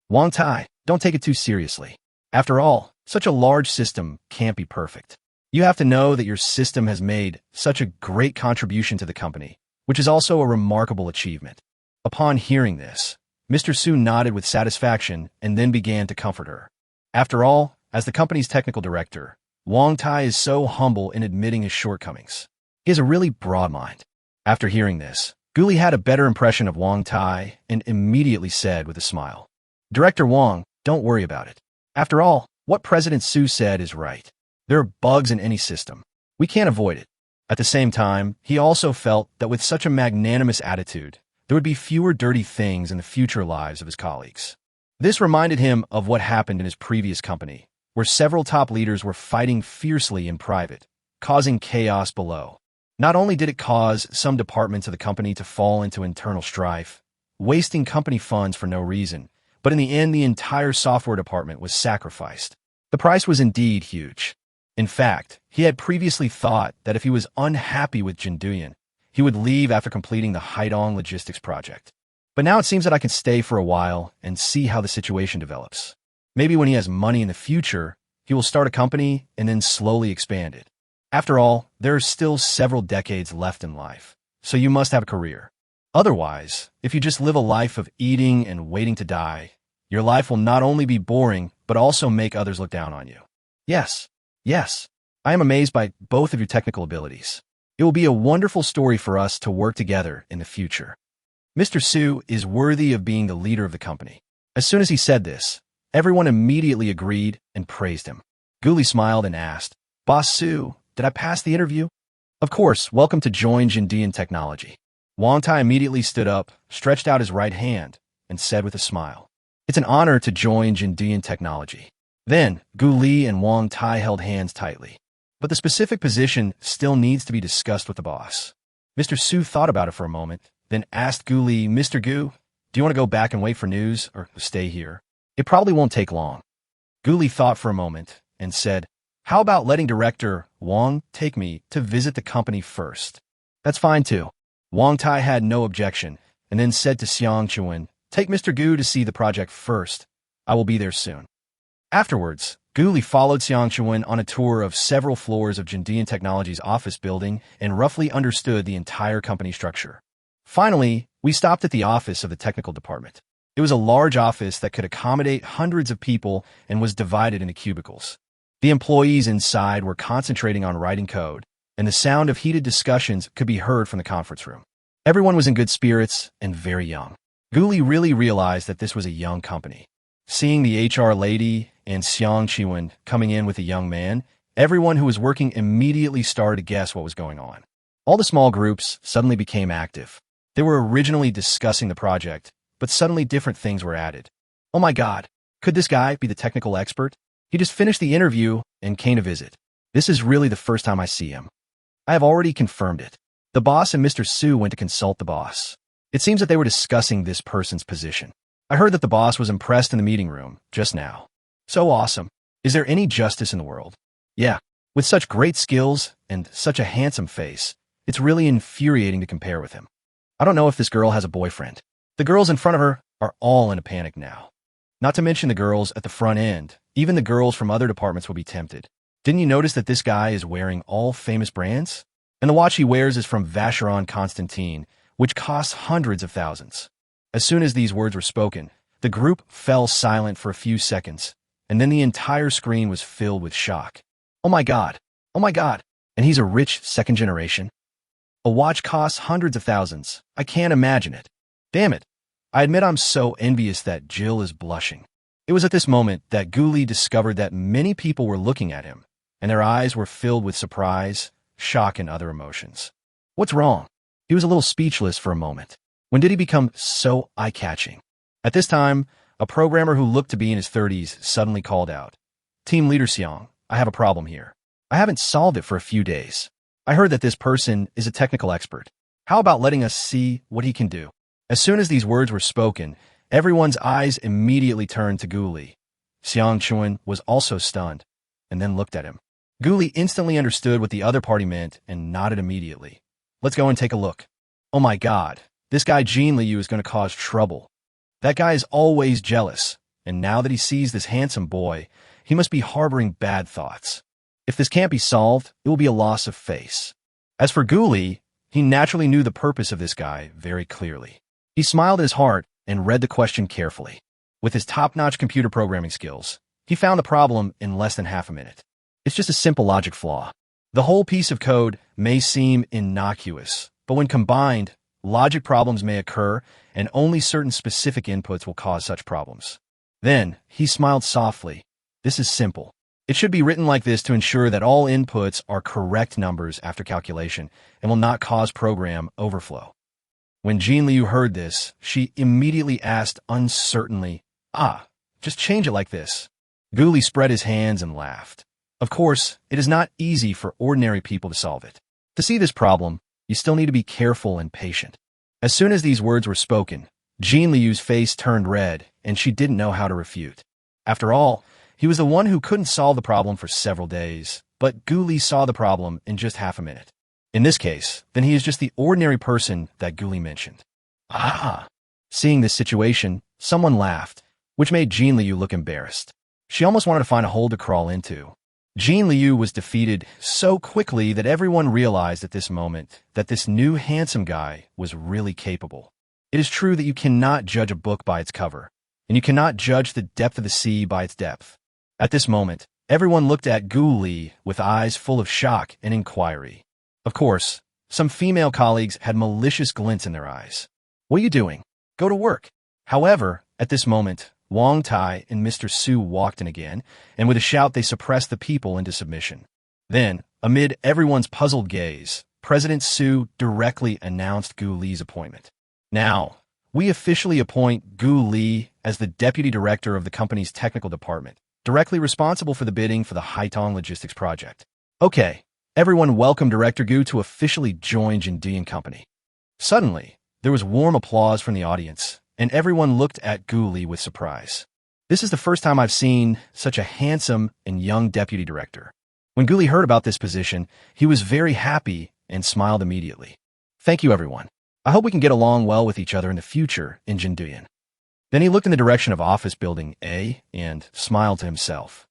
Wang Tai, don't take it too seriously. After all, such a large system can't be perfect. You have to know that your system has made such a great contribution to the company, which is also a remarkable achievement. Upon hearing this, Mr. Su nodded with satisfaction and then began to comfort her. After all, as the company's technical director, Wang Tai is so humble in admitting his shortcomings. He has a really broad mind. After hearing this, Gu Li had a better impression of Wang Tai and immediately said with a smile, "Director Wang, don't worry about it. After all, what President Su said is right. There are bugs in any system. We can't avoid it." At the same time, he also felt that with such a magnanimous attitude, there would be fewer dirty things in the future lives of his colleagues. This reminded him of what happened in his previous company, where several top leaders were fighting fiercely in private, causing chaos below. Not only did it cause some departments of the company to fall into internal strife, wasting company funds for no reason, but in the end the entire software department was sacrificed. The price was indeed huge. In fact, he had previously thought that if he was unhappy with Jinduyan, he would leave after completing the Haidong logistics project. But now it seems that I can stay for a while and see how the situation develops. Maybe when he has money in the future, he will start a company and then slowly expand it. After all, there are still several decades left in life, so you must have a career. Otherwise, if you just live a life of eating and waiting to die, your life will not only be boring, but also make others look down on you. Yes, I am amazed by both of your technical abilities. It will be a wonderful story for us to work together in the future. Mr. Su is worthy of being the leader of the company. As soon as he said this, everyone immediately agreed and praised him. Gu Li smiled and asked, "Boss Su, did I pass the interview?" "Of course, welcome to join Jindian Technology." Wang Tai immediately stood up, stretched out his right hand, and said with a smile, "It's an honor to join Jindian Technology." Then, Gu Li and Wang Tai held hands tightly. But the specific position still needs to be discussed with the boss. Mr. Su thought about it for a moment, then asked Gu Li, "Mr. Gu, do you want to go back and wait for news, or stay here? It probably won't take long." Gu Li thought for a moment and said, "How about letting Director Wang take me to visit the company first?" "That's fine too." Wang Tai had no objection, and then said to Xiang Chuan, "Take Mr. Gu to see the project first. I will be there soon." Afterwards, Gu Li followed Xiang Chuan on a tour of several floors of Jindian Technology's office building and roughly understood the entire company structure. Finally, we stopped at the office of the technical department. It was a large office that could accommodate hundreds of people and was divided into cubicles. The employees inside were concentrating on writing code, and the sound of heated discussions could be heard from the conference room. Everyone was in good spirits and very young. Gu Li really realized that this was a young company. Seeing the HR lady and Xiang Chuan coming in with a young man, everyone who was working immediately started to guess what was going on. All the small groups suddenly became active. They were originally discussing the project, but suddenly different things were added. Oh my God, could this guy be the technical expert? He just finished the interview and came to visit. This is really the first time I see him. I have already confirmed it. The boss and Mr. Su went to consult the boss. It seems that they were discussing this person's position. I heard that the boss was impressed in the meeting room just now. So awesome. Is there any justice in the world? Yeah, with such great skills and such a handsome face, it's really infuriating to compare with him. I don't know if this girl has a boyfriend. The girls in front of her are all in a panic now. Not to mention the girls at the front end. Even the girls from other departments will be tempted. Didn't you notice that this guy is wearing all famous brands? And the watch he wears is from Vacheron Constantin, which costs hundreds of thousands. As soon as these words were spoken, the group fell silent for a few seconds, and then the entire screen was filled with shock. Oh my God! Oh my God! And he's a rich second generation? A watch costs hundreds of thousands. I can't imagine it. Damn it. I admit I'm so envious that Jill is blushing. It was at this moment that Gu Li discovered that many people were looking at him, and their eyes were filled with surprise, shock, and other emotions. What's wrong? He was a little speechless for a moment. When did he become so eye-catching? At this time, a programmer who looked to be in his 30s suddenly called out, "Team Leader Xiang, I have a problem here. I haven't solved it for a few days. I heard that this person is a technical expert. How about letting us see what he can do?" As soon as these words were spoken, everyone's eyes immediately turned to Gu Li. Xiang Chuan was also stunned, and then looked at him. Gu Li instantly understood what the other party meant and nodded immediately. Let's go and take a look. Oh my God, this guy Jin Liu is going to cause trouble. That guy is always jealous, and now that he sees this handsome boy, he must be harboring bad thoughts. If this can't be solved, it will be a loss of face. As for Gu Li, he naturally knew the purpose of this guy very clearly. He smiled at his heart and read the question carefully. With his top-notch computer programming skills, he found the problem in less than half a minute. It's just a simple logic flaw. The whole piece of code may seem innocuous, but when combined, logic problems may occur, and only certain specific inputs will cause such problems. Then, he smiled softly. This is simple. It should be written like this to ensure that all inputs are correct numbers after calculation and will not cause program overflow. When Jin Liu heard this, she immediately asked uncertainly, just change it like this. Gu Li spread his hands and laughed. Of course, it is not easy for ordinary people to solve it. To see this problem, you still need to be careful and patient. As soon as these words were spoken, Jin Liu's face turned red, and she didn't know how to refute. After all, he was the one who couldn't solve the problem for several days, but Gu Li saw the problem in just half a minute. In this case, then he is just the ordinary person that Gu Li mentioned. Seeing this situation, someone laughed, which made Jin Liu look embarrassed. She almost wanted to find a hole to crawl into. Jin Liu was defeated so quickly that everyone realized at this moment that this new handsome guy was really capable. It is true that you cannot judge a book by its cover, and you cannot judge the depth of the sea by its depth. At this moment, everyone looked at Gu Li with eyes full of shock and inquiry. Of course, some female colleagues had malicious glints in their eyes. What are you doing? Go to work. However, at this moment, Wang Tai and Mr. Su walked in again, and with a shout they suppressed the people into submission. Then, amid everyone's puzzled gaze, President Su directly announced Gu Li's appointment. Now, we officially appoint Gu Li as the Deputy Director of the company's technical department, directly responsible for the bidding for the Haitong Logistics Project. Okay, everyone welcome Director Gu to officially join Jindian Company. Suddenly, there was warm applause from the audience, and everyone looked at Gu Li with surprise. This is the first time I've seen such a handsome and young deputy director. When Gu Li heard about this position, he was very happy and smiled immediately. Thank you, everyone. I hope we can get along well with each other in the future in Jindian. Then he looked in the direction of office building A and smiled to himself.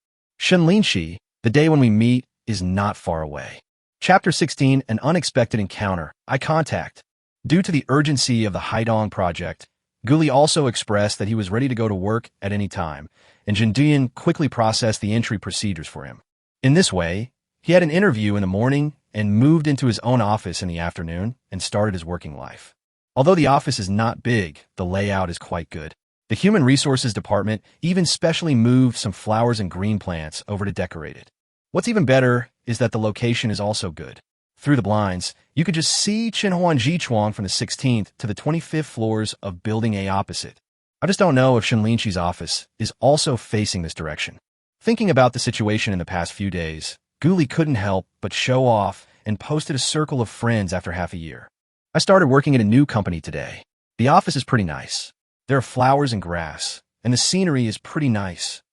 Shen Linxi, the day when we meet is not far away. Chapter 16, An Unexpected Encounter, Eye Contact. Due to the urgency of the Haidong project, Guli also expressed that he was ready to go to work at any time, and Jinduyan quickly processed the entry procedures for him. In this way, he had an interview in the morning and moved into his own office in the afternoon and started his working life. Although the office is not big, the layout is quite good. The Human Resources Department even specially moved some flowers and green plants over to decorate it. What's even better is that the location is also good. Through the blinds, you could just see Chenhuan Jichuang from the 16th to the 25th floors of Building A opposite. I just don't know if Shen Linxi's office is also facing this direction. Thinking about the situation in the past few days, Guli couldn't help but show off and posted a circle of friends after half a year. I started working at a new company today. The office is pretty nice. There are flowers and grass, and the scenery is pretty nice.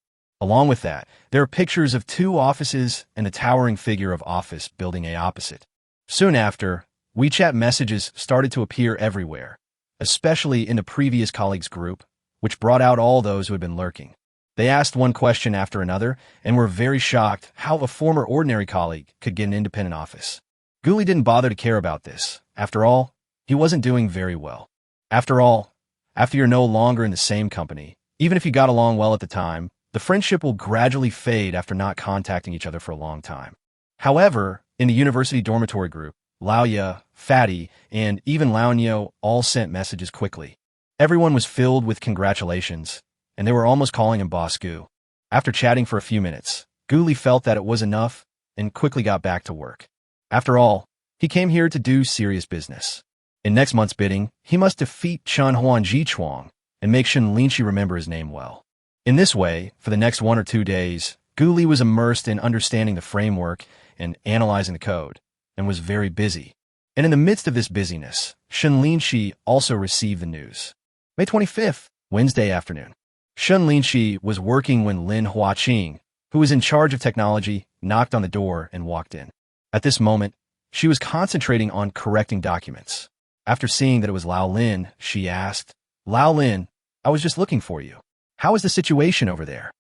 Along with that, there are pictures of 2 offices and the towering figure of office Building A opposite. Soon after, WeChat messages started to appear everywhere, especially in the previous colleagues group, which brought out all those who had been lurking. They asked one question after another and were very shocked how a former ordinary colleague could get an independent office. Guli didn't bother to care about this. After all, he wasn't doing very well. After all, after you're no longer in the same company, even if you got along well at the time, the friendship will gradually fade after not contacting each other for a long time. However, in the university dormitory group, Laoya, Fatty, and even Laonyo all sent messages quickly. Everyone was filled with congratulations, and they were almost calling him Boss Gu. After chatting for a few minutes, Guli felt that it was enough and quickly got back to work. After all, he came here to do serious business. In next month's bidding, he must defeat Chenhuan Jichuang and make Shen Linxi remember his name well. In this way, for the next 1 or 2 days, Guli was immersed in understanding the framework and analyzing the code, and was very busy. And in the midst of this busyness, Shen Linxi also received the news. May 25th, Wednesday afternoon. Shen Linxi was working when Lin Huaqing, who was in charge of technology, knocked on the door and walked in. At this moment, she was concentrating on correcting documents. After seeing that it was Lao Lin, she asked, "Lao Lin, I was just looking for you. How is the situation over there?"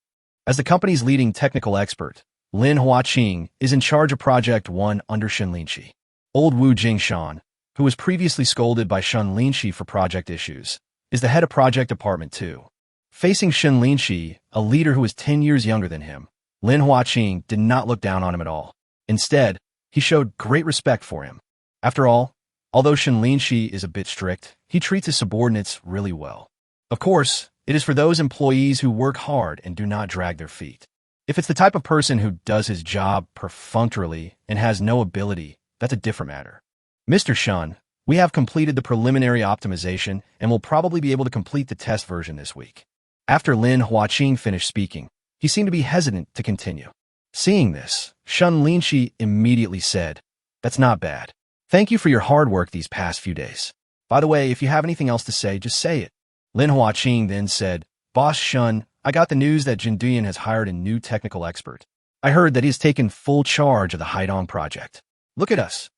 As the company's leading technical expert, Lin Huaqing is in charge of Project 1 under Shen Linxi. Old Wu Jingshan, who was previously scolded by Shen Linxi for project issues, is the head of Project Department 2. Facing Shen Linxi, a leader who was 10 years younger than him, Lin Huaqing did not look down on him at all. Instead, he showed great respect for him. After all, although Shen Linxi is a bit strict, he treats his subordinates really well. Of course, it is for those employees who work hard and do not drag their feet. If it's the type of person who does his job perfunctorily and has no ability, that's a different matter. Mr. Shen, we have completed the preliminary optimization and will probably be able to complete the test version this week. After Lin Huaqing finished speaking, he seemed to be hesitant to continue. Seeing this, Shen Linxi immediately said, "That's not bad. Thank you for your hard work these past few days. By the way, if you have anything else to say, just say it." Lin Huaqing then said, "Boss Shen, I got the news that Jinduyan has hired a new technical expert. I heard that he has taken full charge of the Haidong project. Look at us."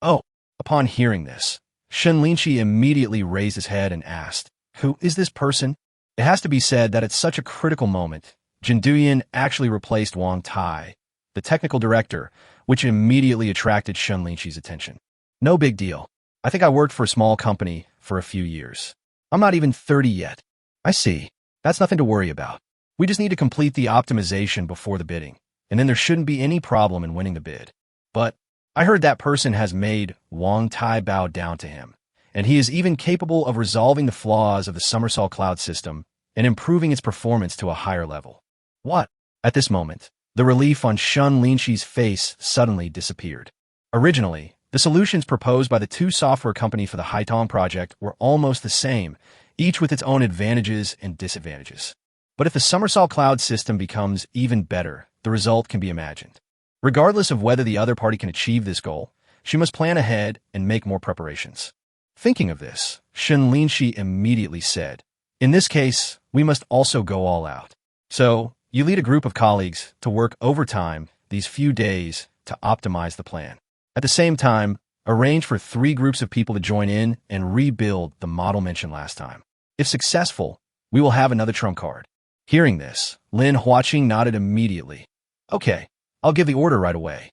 Oh, upon hearing this, Shen Linxi immediately raised his head and asked, "Who is this person?" It has to be said that at such a critical moment, Jinduyan actually replaced Wang Tai, the technical director, which immediately attracted Shen Linxi's attention. "No big deal. I think I worked for a small company for a few years. I'm not even 30 yet." "I see. That's nothing to worry about. We just need to complete the optimization before the bidding, and then there shouldn't be any problem in winning the bid. But I heard that person has made Wang Tai bow down to him, and he is even capable of resolving the flaws of the somersault cloud system and improving its performance to a higher level." "What?" At this moment, the relief on Shen Linxi's face suddenly disappeared. Originally, the solutions proposed by the 2 software companies for the Haidong project were almost the same, each with its own advantages and disadvantages. But if the somersault cloud system becomes even better, the result can be imagined. Regardless of whether the other party can achieve this goal, she must plan ahead and make more preparations. Thinking of this, Shen Linxi immediately said, "In this case, we must also go all out. So, you lead a group of colleagues to work overtime these few days to optimize the plan. At the same time, arrange for 3 groups of people to join in and rebuild the model mentioned last time. If successful, we will have another trump card." Hearing this, Lin Huaqing nodded immediately. Okay, I'll give the order right away.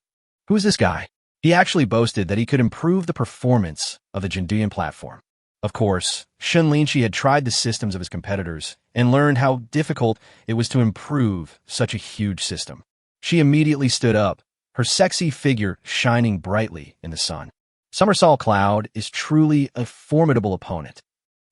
Who is this guy? He actually boasted that he could improve the performance of the Jinduyan platform. Of course, Shen Linxi had tried the systems of his competitors and learned how difficult it was to improve such a huge system. She immediately stood up, her sexy figure shining brightly in the sun. Summersalt Cloud is truly a formidable opponent.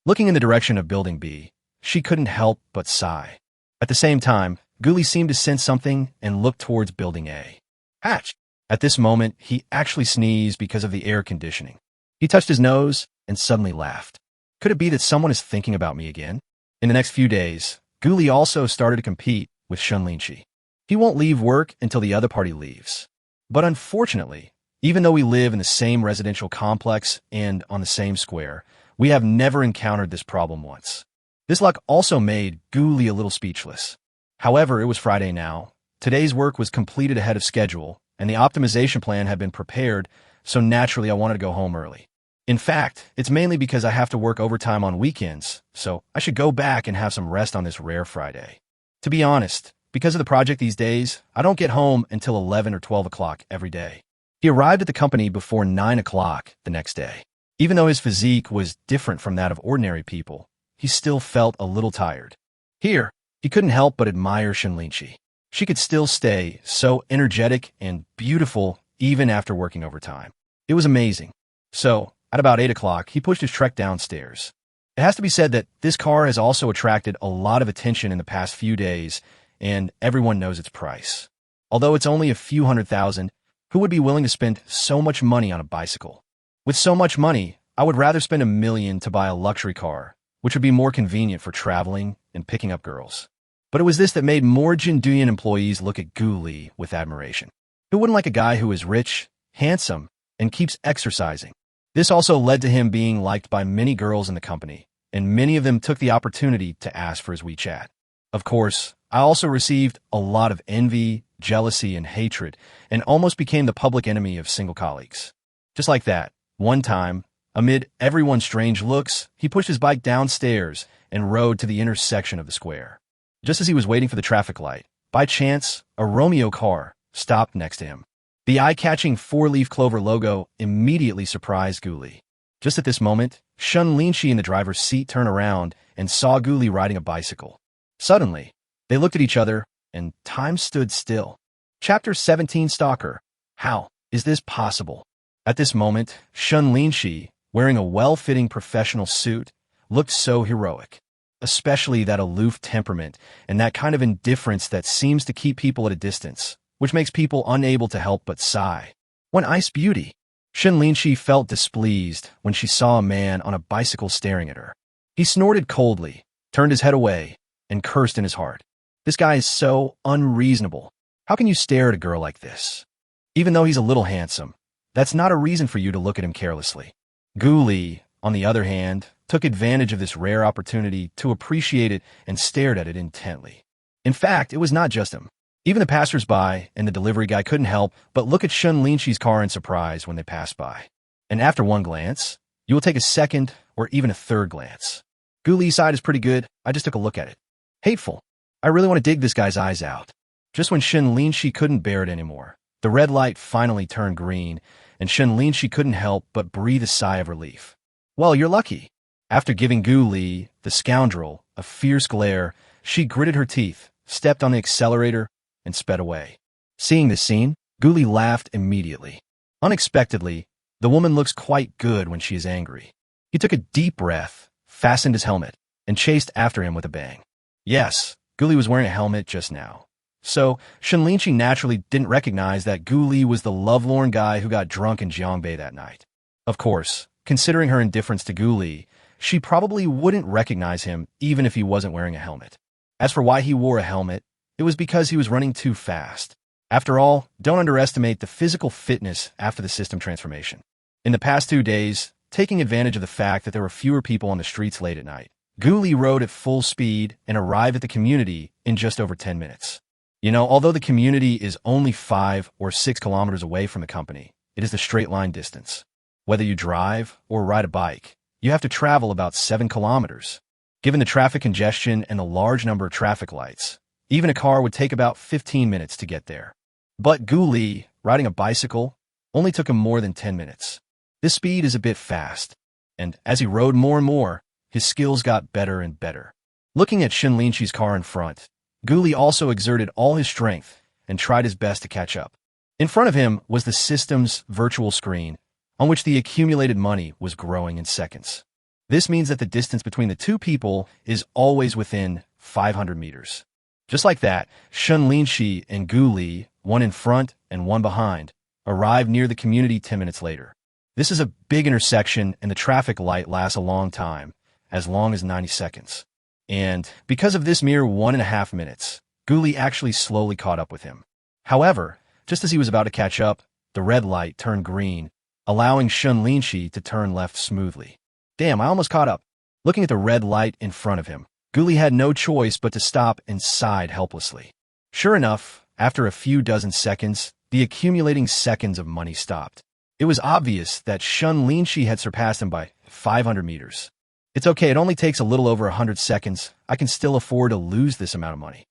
Looking in the direction of Building B, she couldn't help but sigh. At the same time, Guli seemed to sense something and looked towards Building A. Hatch! At this moment, he actually sneezed because of the air conditioning. He touched his nose and suddenly laughed. Could it be that someone is thinking about me again? In the next few days, Guli also started to compete with Shen Linxi. He won't leave work until the other party leaves. But unfortunately, even though we live in the same residential complex and on the same square, we have never encountered this problem once. This luck also made Guli a little speechless. However, it was Friday now. Today's work was completed ahead of schedule, and the optimization plan had been prepared, so naturally I wanted to go home early. In fact, it's mainly because I have to work overtime on weekends, so I should go back and have some rest on this rare Friday. To be honest, because of the project these days, I don't get home until 11 or 12 o'clock every day. He arrived at the company before 9 o'clock the next day. Even though his physique was different from that of ordinary people, he still felt a little tired. Here, he couldn't help but admire Shen Linxi. She could still stay so energetic and beautiful even after working overtime. It was amazing. So, at about 8 o'clock, he pushed his trek downstairs. It has to be said that this car has also attracted a lot of attention in the past few days, and everyone knows its price. Although it's only a few $100,000, who would be willing to spend so much money on a bicycle? With so much money, I would rather spend $1 million to buy a luxury car, which would be more convenient for traveling and picking up girls. But it was this that made more Jinduyan employees look at Guli with admiration. Who wouldn't like a guy who is rich, handsome, and keeps exercising? This also led to him being liked by many girls in the company, and many of them took the opportunity to ask for his WeChat. Of course, I also received a lot of envy, jealousy, and hatred, and almost became the public enemy of single colleagues. Just like that, one time, amid everyone's strange looks, he pushed his bike downstairs and rode to the intersection of the square. Just as he was waiting for the traffic light, by chance, a Romeo car stopped next to him. The eye-catching four-leaf clover logo immediately surprised Guli. Just at this moment, Shen Linxi in the driver's seat turned around and saw Guli riding a bicycle. Suddenly, they looked at each other, and time stood still. Chapter 17 Stalker. How is this possible? At this moment, Shen Linxi, wearing a well-fitting professional suit, looked so heroic. Especially that aloof temperament and that kind of indifference that seems to keep people at a distance, which makes people unable to help but sigh. What ice beauty! Shen Linxi felt displeased when she saw a man on a bicycle staring at her. He snorted coldly, turned his head away, and cursed in his heart. This guy is so unreasonable. How can you stare at a girl like this? Even though he's a little handsome, that's not a reason for you to look at him carelessly. Guli, on the other hand, took advantage of this rare opportunity to appreciate it and stared at it intently. In fact, it was not just him. Even the passersby and the delivery guy couldn't help but look at Shen Linxi's car in surprise when they passed by. And after one glance, you will take a second or even a third glance. Guli's side is pretty good. I just took a look at it. Hateful. I really want to dig this guy's eyes out. Just when Shen Linxi couldn't bear it anymore, the red light finally turned green, and Shen Linxi couldn't help but breathe a sigh of relief. Well, you're lucky. After giving Guli, the scoundrel, a fierce glare, she gritted her teeth, stepped on the accelerator, and sped away. Seeing this scene, Guli laughed immediately. Unexpectedly, the woman looks quite good when she is angry. He took a deep breath, fastened his helmet, and chased after him with a bang. Yes, Guli was wearing a helmet just now. So, Shen Linxi naturally didn't recognize that Guli was the lovelorn guy who got drunk in Jiangbei that night. Of course, considering her indifference to Guli, she probably wouldn't recognize him even if he wasn't wearing a helmet. As for why he wore a helmet, it was because he was running too fast. After all, don't underestimate the physical fitness after the system transformation. In the past 2 days, taking advantage of the fact that there were fewer people on the streets late at night, Guli rode at full speed and arrived at the community in just over 10 minutes. You know, although the community is only 5 or 6 kilometers away from the company, it is the straight line distance. Whether you drive or ride a bike, you have to travel about 7 kilometers. Given the traffic congestion and the large number of traffic lights, even a car would take about 15 minutes to get there. But Gu Li, riding a bicycle, only took him more than 10 minutes. This speed is a bit fast, and as he rode more and more, his skills got better and better. Looking at Shen Linxi's car in front, Gu Li also exerted all his strength and tried his best to catch up. In front of him was the system's virtual screen, on which the accumulated money was growing in seconds. This means that the distance between the two people is always within 500 meters. Just like that, Shen Linxi and Gu Li, one in front and one behind, arrived near the community 10 minutes later. This is a big intersection, and the traffic light lasts a long time, as long as 90 seconds. And because of this mere 1.5 minutes, Gu Li actually slowly caught up with him. However, just as he was about to catch up, the red light turned green, allowing Shen Linxi to turn left smoothly. Damn, I almost caught up. Looking at the red light in front of him, Gu Li had no choice but to stop and sighed helplessly. Sure enough, after a few dozen seconds, the accumulating seconds of money stopped. It was obvious that Shen Linxi had surpassed him by 500 meters. It's okay, it only takes a little over 100 seconds. I can still afford to lose this amount of money.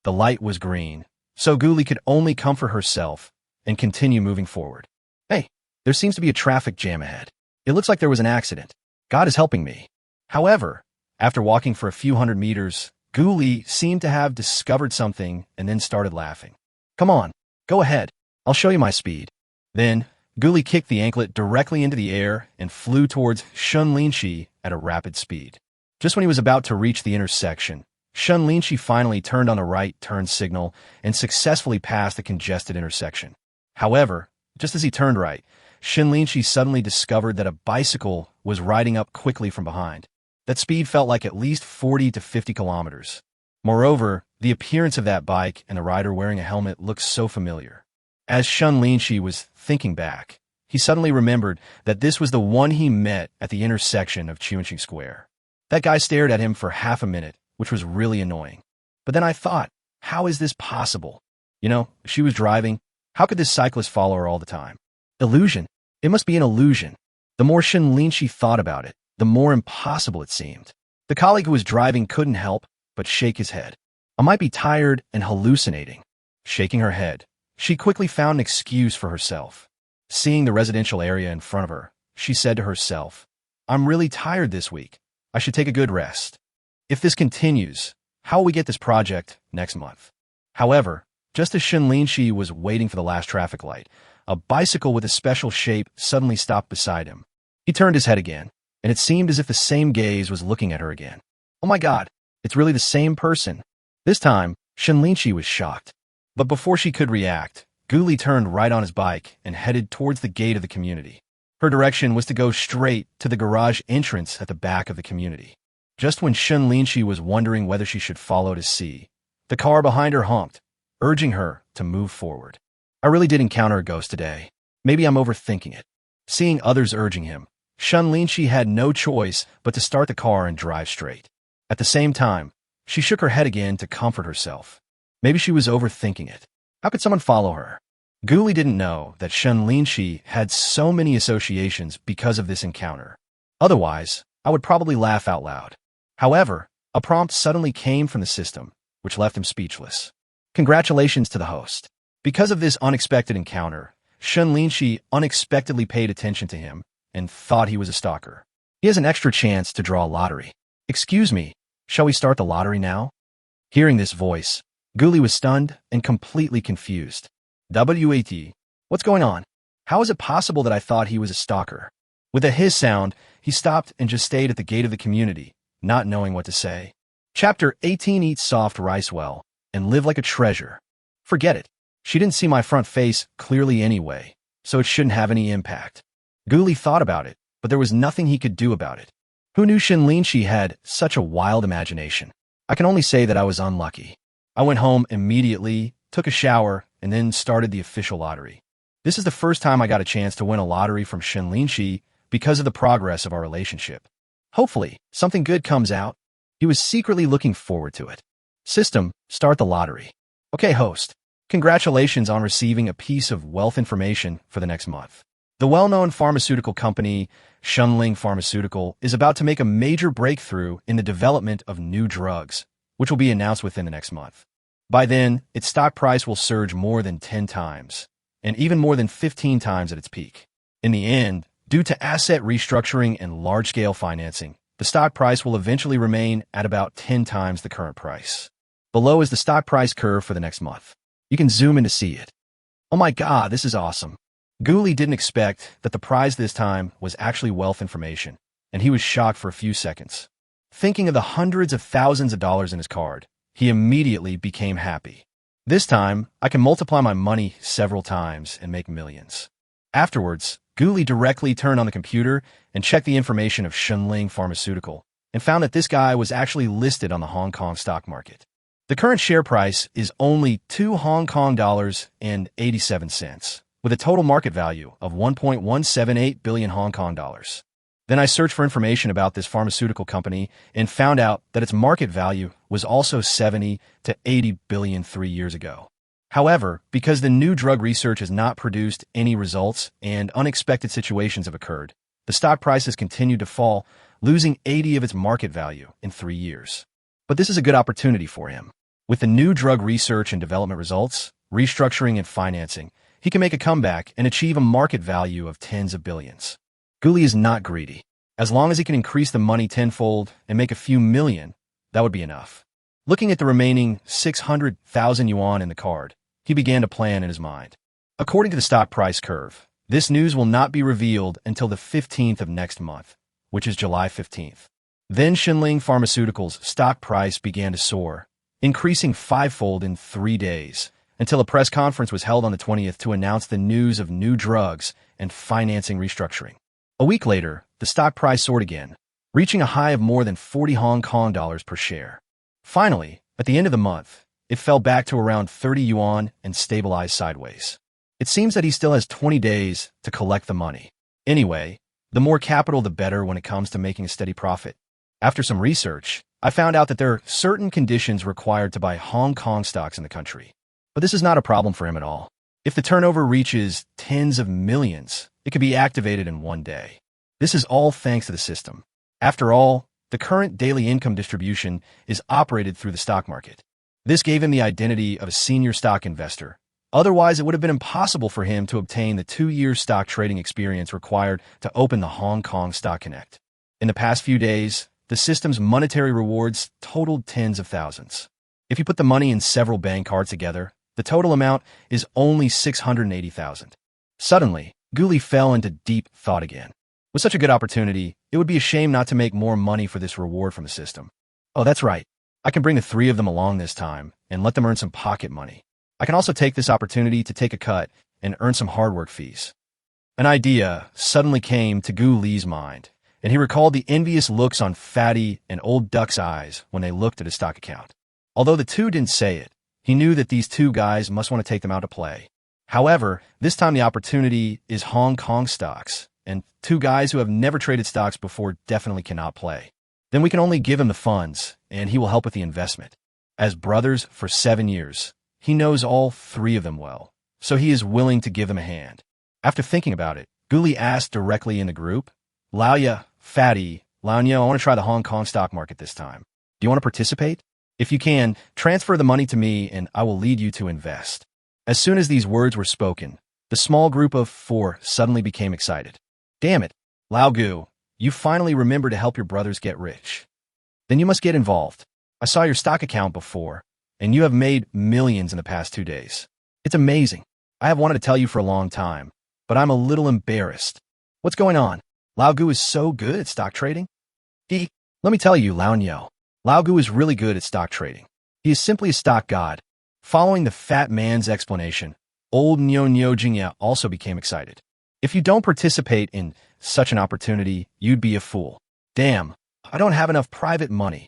The light was green, so Gu Li could only comfort herself and continue moving forward. Hey, there seems to be a traffic jam ahead. It looks like there was an accident. God is helping me. However, after walking for a few hundred meters, Gu Li seemed to have discovered something and then started laughing. Come on, go ahead. I'll show you my speed. Then, Gu Li kicked the anklet directly into the air and flew towards Shen Linxi at a rapid speed. Just when he was about to reach the intersection, Shen Linxi finally turned on a right turn signal and successfully passed the congested intersection. However, just as he turned right, Shen Linxi suddenly discovered that a bicycle was riding up quickly from behind. That speed felt like at least 40 to 50 kilometers. Moreover, the appearance of that bike and the rider wearing a helmet looked so familiar. As Shen Linxi was thinking back, he suddenly remembered that this was the one he met at the intersection of Chunqing Square. That guy stared at him for half a minute, which was really annoying. But then I thought, how is this possible? You know, she was driving. How could this cyclist follow her all the time? Illusion. It must be an illusion. The more Shen Linxi thought about it, the more impossible it seemed. The colleague who was driving couldn't help but shake his head. I might be tired and hallucinating. Shaking her head, she quickly found an excuse for herself. Seeing the residential area in front of her, she said to herself, I'm really tired this week. I should take a good rest. If this continues, how will we get this project next month? However, just as Shen Linxi was waiting for the last traffic light, a bicycle with a special shape suddenly stopped beside him. He turned his head again, and it seemed as if the same gaze was looking at her again. Oh my God, it's really the same person. This time, Shen Linxi was shocked. But before she could react, Gu Li turned right on his bike and headed towards the gate of the community. Her direction was to go straight to the garage entrance at the back of the community. Just when Shen Linxi was wondering whether she should follow to see, the car behind her honked, urging her to move forward. I really did encounter a ghost today. Maybe I'm overthinking it. Seeing others urging him, Shen Linxi had no choice but to start the car and drive straight. At the same time, she shook her head again to comfort herself. Maybe she was overthinking it. How could someone follow her? Gu Li didn't know that Shen Linxi had so many associations because of this encounter. Otherwise, I would probably laugh out loud. However, a prompt suddenly came from the system, which left him speechless. Congratulations to the host. Because of this unexpected encounter, Shen Linxi unexpectedly paid attention to him and thought he was a stalker. He has an extra chance to draw a lottery. Excuse me, shall we start the lottery now? Hearing this voice, Gu Li was stunned and completely confused. What? What's going on? How is it possible that I thought he was a stalker? With a hiss sound, he stopped and just stayed at the gate of the community, not knowing what to say. Chapter 18. Eat soft rice well and live like a treasure. Forget it. She didn't see my front face clearly anyway, so it shouldn't have any impact. Gu Li thought about it, but there was nothing he could do about it. Who knew Shen Linxi had such a wild imagination? I can only say that I was unlucky. I went home immediately, took a shower, and then started the official lottery. This is the first time I got a chance to win a lottery from Shen Linxi because of the progress of our relationship. Hopefully, something good comes out. He was secretly looking forward to it. System, start the lottery. Okay, host. Congratulations on receiving a piece of wealth information for the next month. The well-known pharmaceutical company, Shenling Pharmaceutical, is about to make a major breakthrough in the development of new drugs, which will be announced within the next month. By then, its stock price will surge more than 10 times, and even more than 15 times at its peak. In the end, due to asset restructuring and large-scale financing, the stock price will eventually remain at about 10 times the current price. Below is the stock price curve for the next month. You can zoom in to see it. Oh my god, this is awesome. Guli didn't expect that the prize this time was actually wealth information, and he was shocked for a few seconds. Thinking of the hundreds of thousands of dollars in his card, he immediately became happy. This time, I can multiply my money several times and make millions. Afterwards, Guli directly turned on the computer and checked the information of Shen Linxi Pharmaceutical and found that this guy was actually listed on the Hong Kong stock market. The current share price is only 2 Hong Kong dollars and 87 cents, with a total market value of 1.178 billion Hong Kong dollars. Then I searched for information about this pharmaceutical company and found out that its market value was also 70 to 80 billion 3 years ago. However, because the new drug research has not produced any results and unexpected situations have occurred, the stock price has continued to fall, losing 80 of its market value in 3 years. But this is a good opportunity for him. With the new drug research and development results, restructuring and financing, he can make a comeback and achieve a market value of tens of billions. Guli is not greedy. As long as he can increase the money tenfold and make a few million, that would be enough. Looking at the remaining 600,000 yuan in the card, he began to plan in his mind. According to the stock price curve, this news will not be revealed until the 15th of next month, which is July 15th. Then Shen Linxi Pharmaceuticals' stock price began to soar, increasing fivefold in 3 days, until a press conference was held on the 20th to announce the news of new drugs and financing restructuring. A week later, the stock price soared again, reaching a high of more than 40 Hong Kong dollars per share. Finally, at the end of the month, it fell back to around 30 yuan and stabilized sideways. It seems that he still has 20 days to collect the money. Anyway, the more capital the better when it comes to making a steady profit. After some research, I found out that there are certain conditions required to buy Hong Kong stocks in the country. But this is not a problem for him at all. If the turnover reaches tens of millions, it could be activated in 1 day. This is all thanks to the system. After all, the current daily income distribution is operated through the stock market. This gave him the identity of a senior stock investor. Otherwise, it would have been impossible for him to obtain the 2-year stock trading experience required to open the Hong Kong Stock Connect. In the past few days, the system's monetary rewards totaled tens of thousands. If you put the money in several bank cards together, the total amount is only 680,000. Suddenly, Guli fell into deep thought again. With such a good opportunity, it would be a shame not to make more money for this reward from the system. Oh, that's right. I can bring the 3 of them along this time and let them earn some pocket money. I can also take this opportunity to take a cut and earn some hard work fees. An idea suddenly came to Guli's mind, and he recalled the envious looks on Fatty and Old Duck's eyes when they looked at his stock account. Although the two didn't say it, he knew that these 2 guys must want to take them out to play. However, this time the opportunity is Hong Kong stocks, and 2 guys who have never traded stocks before definitely cannot play. Then we can only give him the funds, and he will help with the investment. As brothers for 7 years, he knows all 3 of them well, so he is willing to give them a hand. After thinking about it, Guli asked directly in the group, Lauya, Fatty, Laonyo, I want to try the Hong Kong stock market this time. Do you want to participate? If you can, transfer the money to me and I will lead you to invest. As soon as these words were spoken, the small group of 4 suddenly became excited. Damn it, Lao Gu, you finally remember to help your brothers get rich. Then you must get involved. I saw your stock account before, and you have made millions in the past 2 days. It's amazing. I have wanted to tell you for a long time, but I'm a little embarrassed. What's going on? Lao Gu is so good at stock trading? Let me tell you, Lao Nyo. Lao Gu is really good at stock trading. He is simply a stock god. Following the fat man's explanation, old Nyo Nyo Jingya also became excited. If you don't participate in such an opportunity, you'd be a fool. Damn, I don't have enough private money.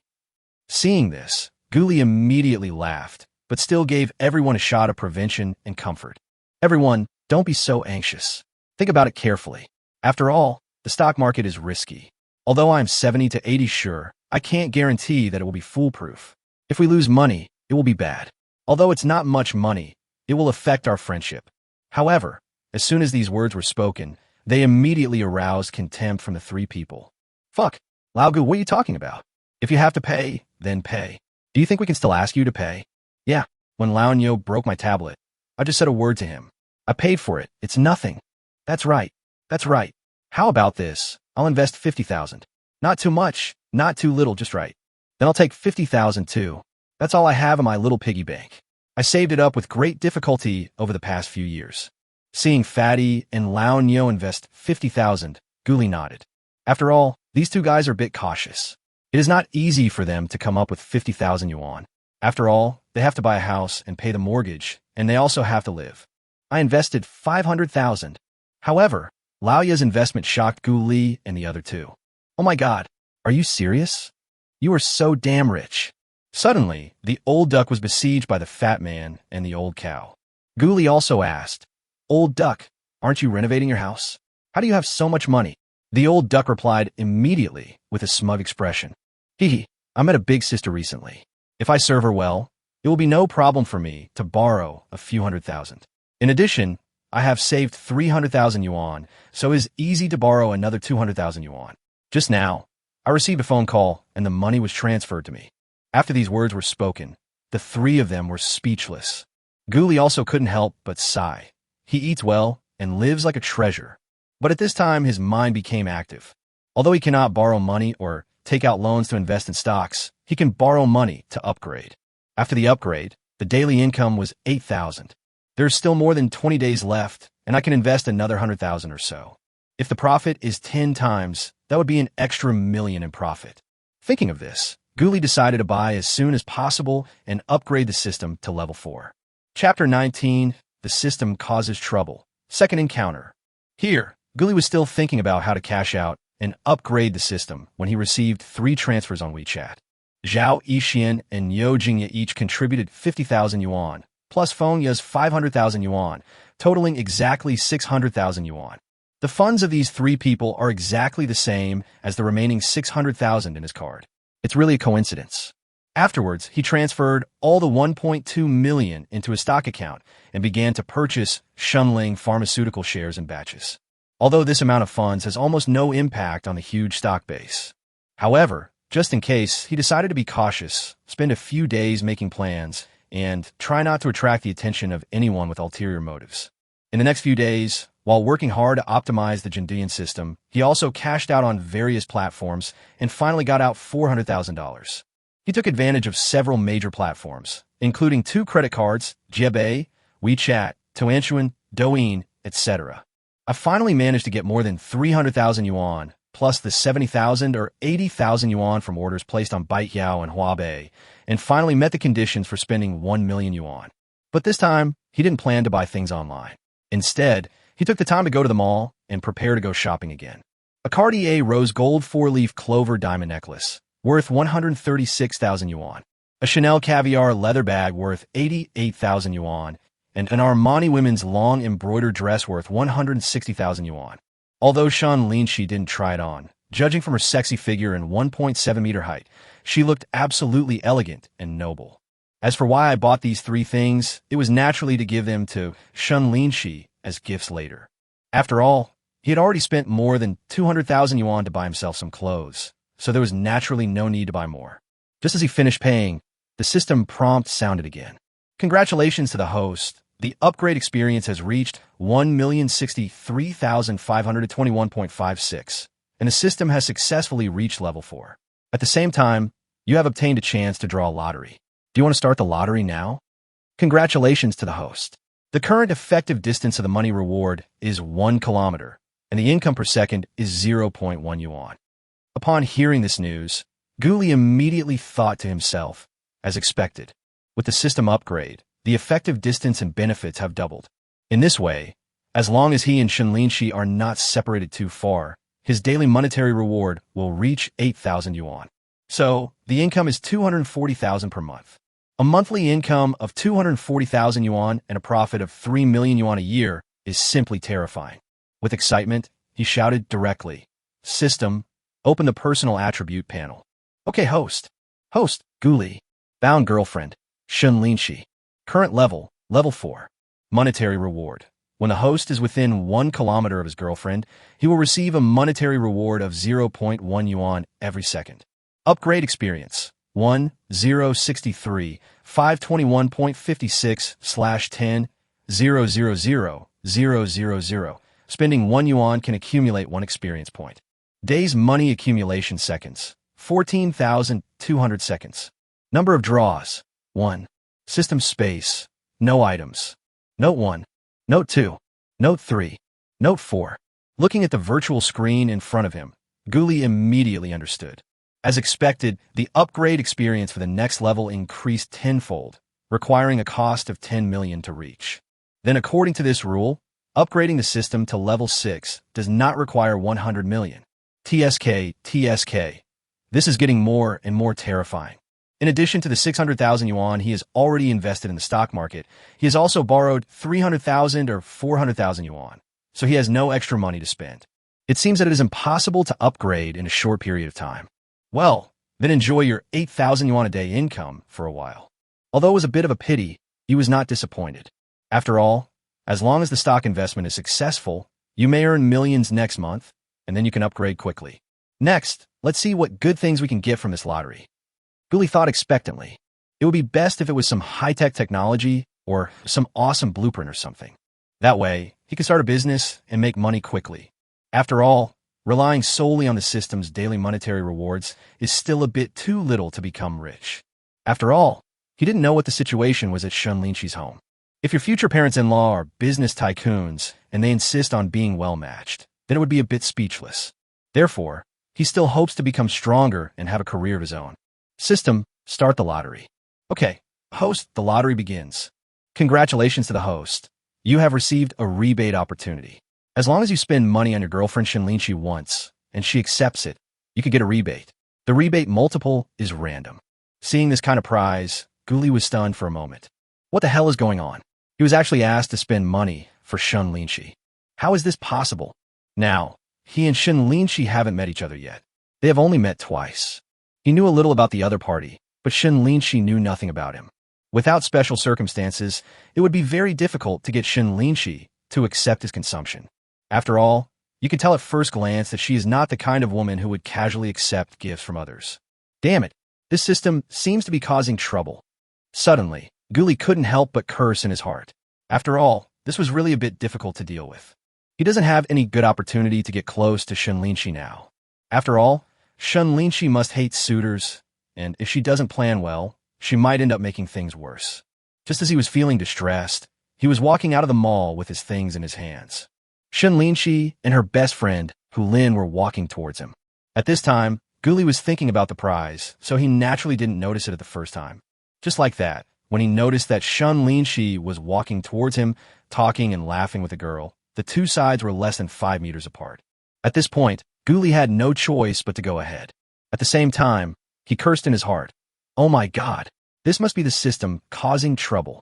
Seeing this, Guli immediately laughed, but still gave everyone a shot of prevention and comfort. Everyone, don't be so anxious. Think about it carefully. After all, the stock market is risky. Although I'm 70 to 80 sure, I can't guarantee that it will be foolproof. If we lose money, it will be bad. Although it's not much money, it will affect our friendship. However, as soon as these words were spoken, they immediately aroused contempt from the 3 people. Fuck, Lao Gu, what are you talking about? If you have to pay, then pay. Do you think we can still ask you to pay? Yeah, When Lao broke my tablet, I just said a word to him. I paid for it. It's nothing. That's right. That's right. How about this? I'll invest 50,000. Not too much, not too little, just right. Then I'll take 50,000 too. That's all I have in my little piggy bank. I saved it up with great difficulty over the past few years. Seeing Fatty and Lao invest 50,000, Guli nodded. After all, these two guys are a bit cautious. It is not easy for them to come up with 50,000 yuan. After all, they have to buy a house and pay the mortgage, and they also have to live. I invested 500,000. However, Lao Ye's investment shocked Gu Li and the other two. Oh my god, are you serious? You are so damn rich. Suddenly, the old duck was besieged by the fat man and the old cow. Gu Li also asked, Old duck, aren't you renovating your house? How do you have so much money? The old duck replied immediately with a smug expression. Hee, I met a big sister recently. If I serve her well, it will be no problem for me to borrow a few 100,000. In addition, I have saved 300,000 yuan, so it is easy to borrow another 200,000 yuan. Just now, I received a phone call and the money was transferred to me. After these words were spoken, the three of them were speechless. Guli also couldn't help but sigh. He eats well and lives like a treasure. But at this time, his mind became active. Although he cannot borrow money or take out loans to invest in stocks, he can borrow money to upgrade. After the upgrade, the daily income was 8,000. There's still more than 20 days left, and I can invest another 100,000 or so. If the profit is 10 times, that would be an extra million in profit. Thinking of this, Guli decided to buy as soon as possible and upgrade the system to level 4. Chapter 19, The System Causes Trouble. Second encounter. Here, Guli was still thinking about how to cash out and upgrade the system when he received 3 transfers on WeChat. Zhao Yixian and Yo Jingye each contributed 50,000 yuan, plus Feng Ya's 500,000 yuan, totaling exactly 600,000 yuan. The funds of these 3 people are exactly the same as the remaining 600,000 in his card. It's really a coincidence. Afterwards, he transferred all the 1.2 million into a stock account and began to purchase Shen Linxi pharmaceutical shares in batches. Although this amount of funds has almost no impact on the huge stock base. However, just in case, he decided to be cautious, spend a few days making plans, and try not to attract the attention of anyone with ulterior motives. In the next few days, while working hard to optimize the Jindian system, he also cashed out on various platforms and finally got out $400,000. He took advantage of several major platforms, including 2 credit cards, Jiebei, WeChat, Tuanshuan, Douyin, etc. I finally managed to get more than 300,000 yuan, plus the 70,000 or 80,000 yuan from orders placed on Baijiao and Huabei, and finally met the conditions for spending 1 million yuan. But this time, he didn't plan to buy things online. Instead, he took the time to go to the mall and prepare to go shopping again. A Cartier rose gold 4-leaf clover diamond necklace, worth 136,000 yuan. A Chanel caviar leather bag worth 88,000 yuan, and an Armani women's long embroidered dress worth 160,000 yuan. Although Shen Linxi didn't try it on, judging from her sexy figure and 1.7 meter height, she looked absolutely elegant and noble. As for why I bought these 3 things, it was naturally to give them to Shen Linxi as gifts later. After all, he had already spent more than 200,000 yuan to buy himself some clothes, so there was naturally no need to buy more. Just as he finished paying, the system prompt sounded again. Congratulations to the host. The upgrade experience has reached 1,063,521.56, and the system has successfully reached level 4. At the same time, you have obtained a chance to draw a lottery. Do you want to start the lottery now? Congratulations to the host. The current effective distance of the money reward is 1 kilometer, and the income per second is 0.1 yuan. Upon hearing this news, Guli immediately thought to himself, as expected, with the system upgrade, the effective distance and benefits have doubled. In this way, as long as he and Shen Linxi are not separated too far, his daily monetary reward will reach 8,000 yuan. So, the income is 240,000 per month. A monthly income of 240,000 yuan and a profit of 3 million yuan a year is simply terrifying. With excitement, he shouted directly, System, open the personal attribute panel. Okay, host. Host, Guli. Bound girlfriend, Shen Linxi. Current level, level 4. Monetary reward. When the host is within 1 kilometer of his girlfriend, he will receive a monetary reward of 0.1 yuan every second. Upgrade experience, 1,063, 521.56/10,000,000. Spending 1 yuan can accumulate 1 experience point. Days money accumulation seconds, 14,200 seconds. Number of draws, 1. System space, no items. Note 1. Note 2. Note 3. Note 4. Looking at the virtual screen in front of him, Guli immediately understood. As expected, the upgrade experience for the next level increased tenfold, requiring a cost of 10 million to reach. Then according to this rule, upgrading the system to level 6 does not require 100 million. TSK. This is getting more and more terrifying. In addition to the 600,000 yuan he has already invested in the stock market, he has also borrowed 300,000 or 400,000 yuan, so he has no extra money to spend. It seems that it is impossible to upgrade in a short period of time. Well, then enjoy your 8,000 yuan a day income for a while. Although it was a bit of a pity, he was not disappointed. After all, as long as the stock investment is successful, you may earn millions next month, and then you can upgrade quickly. Next, let's see what good things we can get from this lottery. Guli thought expectantly. It would be best if it was some high-tech technology or some awesome blueprint or something. That way, he could start a business and make money quickly. After all, relying solely on the system's daily monetary rewards is still a bit too little to become rich. After all, he didn't know what the situation was at Shen Linxi's home. If your future parents-in-law are business tycoons and they insist on being well-matched, then it would be a bit speechless. Therefore, he still hopes to become stronger and have a career of his own. System, start the lottery. Okay, host, the lottery begins. Congratulations to the host. You have received a rebate opportunity. As long as you spend money on your girlfriend Shen Linxi once, and she accepts it, you can get a rebate. The rebate multiple is random. Seeing this kind of prize, Guli was stunned for a moment. What the hell is going on? He was actually asked to spend money for Shen Linxi. How is this possible? Now, he and Shen Linxi haven't met each other yet. They have only met twice. He knew a little about the other party, but Shen Linxi knew nothing about him. Without special circumstances, it would be very difficult to get Shen Linxi to accept his consumption. After all, you can tell at first glance that she is not the kind of woman who would casually accept gifts from others. Damn it, this system seems to be causing trouble. Suddenly, Guli couldn't help but curse in his heart. After all, this was really a bit difficult to deal with. He doesn't have any good opportunity to get close to Shen Linxi now. After all, Shen Linxi must hate suitors, and if she doesn't plan well, she might end up making things worse. Just as he was feeling distressed, he was walking out of the mall with his things in his hands. Shen Linxi and her best friend, Hu Lin, were walking towards him. At this time, Guli was thinking about the prize, so he naturally didn't notice it at the first time. Just like that, when he noticed that Shen Linxi was walking towards him, talking and laughing with a girl, the two sides were less than 5 meters apart. At this point, Guli had no choice but to go ahead. At the same time, he cursed in his heart. Oh my God, this must be the system causing trouble.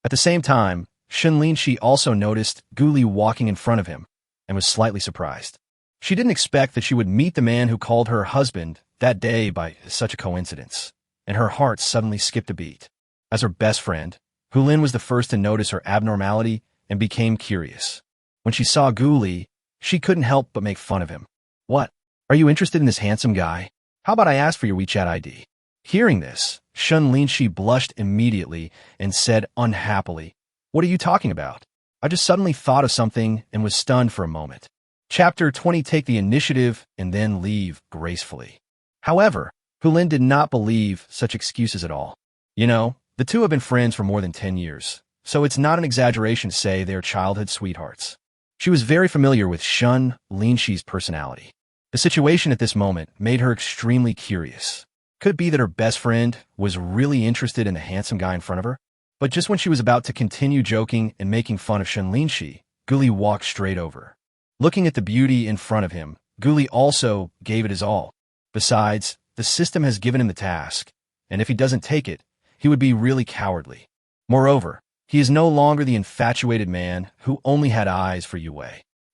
At the same time, Shen Linxi also noticed Guli walking in front of him and was slightly surprised. She didn't expect that she would meet the man who called her husband that day by such a coincidence, and her heart suddenly skipped a beat. As her best friend, Hu Lin was the first to notice her abnormality and became curious. When she saw Guli, she couldn't help but make fun of him. What? Are you interested in this handsome guy? How about I ask for your WeChat ID? Hearing this, Shen Linxi blushed immediately and said unhappily, What are you talking about? I just suddenly thought of something and was stunned for a moment. Chapter 20. Take the initiative and then leave gracefully. However, Hu Lin did not believe such excuses at all. You know, the two have been friends for more than 10 years, so it's not an exaggeration to say they are childhood sweethearts. She was very familiar with Shen Linxi's personality. The situation at this moment made her extremely curious. Could it be that her best friend was really interested in the handsome guy in front of her? But just when she was about to continue joking and making fun of Shen Linxi, Guli walked straight over. Looking at the beauty in front of him, Guli also gave it his all. Besides, the system has given him the task, and if he doesn't take it, he would be really cowardly. Moreover, he is no longer the infatuated man who only had eyes for Yue.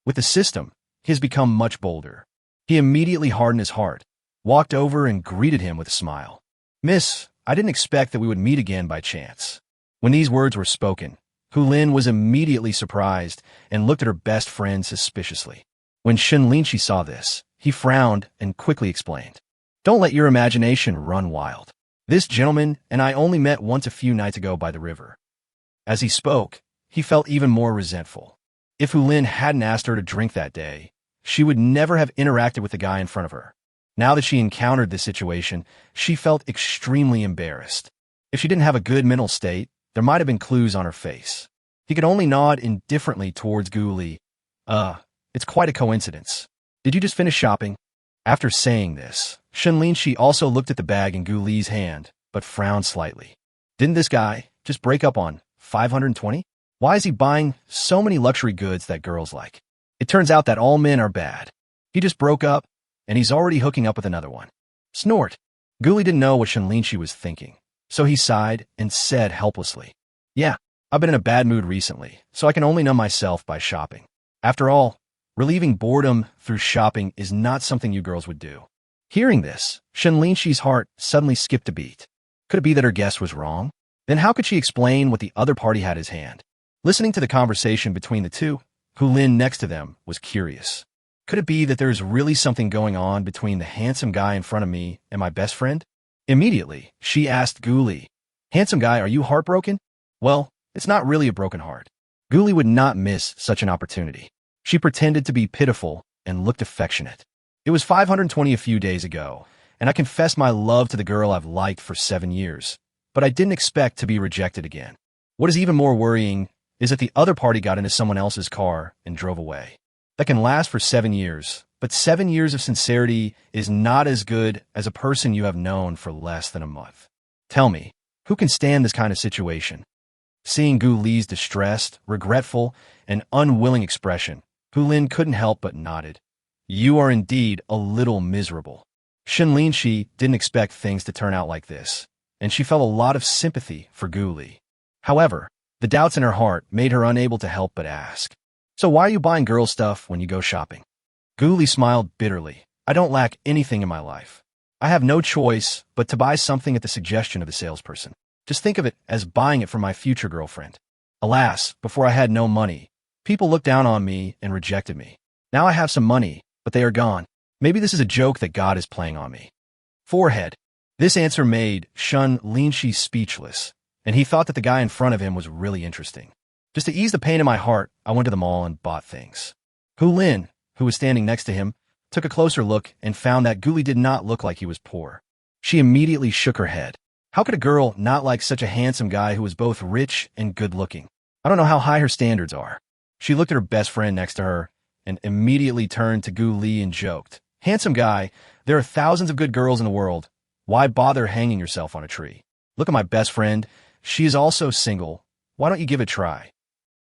With the system, he has become much bolder. He immediately hardened his heart, walked over and greeted him with a smile. Miss, I didn't expect that we would meet again by chance. When these words were spoken, Hu Lin was immediately surprised and looked at her best friend suspiciously. When Shen Linxi saw this, he frowned and quickly explained. Don't let your imagination run wild. This gentleman and I only met once a few nights ago by the river. As he spoke, he felt even more resentful. If Hulin hadn't asked her to drink that day, she would never have interacted with the guy in front of her. Now that she encountered this situation, she felt extremely embarrassed. If she didn't have a good mental state, there might have been clues on her face. He could only nod indifferently towards Gu Li. It's quite a coincidence. Did you just finish shopping? After saying this, Shen Linxi also looked at the bag in Gu Li's hand, but frowned slightly. Didn't this guy just break up on 520? Why is he buying so many luxury goods that girls like? It turns out that all men are bad. He just broke up, and he's already hooking up with another one. Snort. Gu Li didn't know what Shen Linxi was thinking, so he sighed and said helplessly, "Yeah, I've been in a bad mood recently, so I can only numb myself by shopping. After all, relieving boredom through shopping is not something you girls would do." Hearing this, Shen Linxi's heart suddenly skipped a beat. Could it be that her guess was wrong? Then how could she explain what the other party had in his hand? Listening to the conversation between the two, Hulin next to them was curious. Could it be that there's really something going on between the handsome guy in front of me and my best friend? Immediately, she asked Gu Li, "Handsome guy, are you heartbroken?" Well, it's not really a broken heart. Gu Li would not miss such an opportunity. She pretended to be pitiful and looked affectionate. It was 520 a few days ago, and I confessed my love to the girl I've liked for 7 years, but I didn't expect to be rejected again. What is even more worrying is that the other party got into someone else's car and drove away. That can last for 7 years, but 7 years of sincerity is not as good as a person you have known for less than a month. Tell me, who can stand this kind of situation? Seeing Gu Li's distressed, regretful, and unwilling expression, Hulin couldn't help but nodded. You are indeed a little miserable. Shen Linxi didn't expect things to turn out like this, and she felt a lot of sympathy for Gu Li. However, the doubts in her heart made her unable to help but ask, "So why are you buying girl stuff when you go shopping?" Gu Li smiled bitterly. "I don't lack anything in my life. I have no choice but to buy something at the suggestion of the salesperson. Just think of it as buying it for my future girlfriend. Alas, before I had no money, people looked down on me and rejected me. Now I have some money, but they are gone. Maybe this is a joke that God is playing on me." Forehead. This answer made Shen Linxi speechless, and he thought that the guy in front of him was really interesting. Just to ease the pain in my heart, I went to the mall and bought things. Hulin, who was standing next to him, took a closer look and found that Gu Li did not look like he was poor. She immediately shook her head. How could a girl not like such a handsome guy who was both rich and good-looking? I don't know how high her standards are. She looked at her best friend next to her and immediately turned to Gu Li and joked, "Handsome guy, there are thousands of good girls in the world. Why bother hanging yourself on a tree? Look at my best friend. She is also single. Why don't you give it a try?"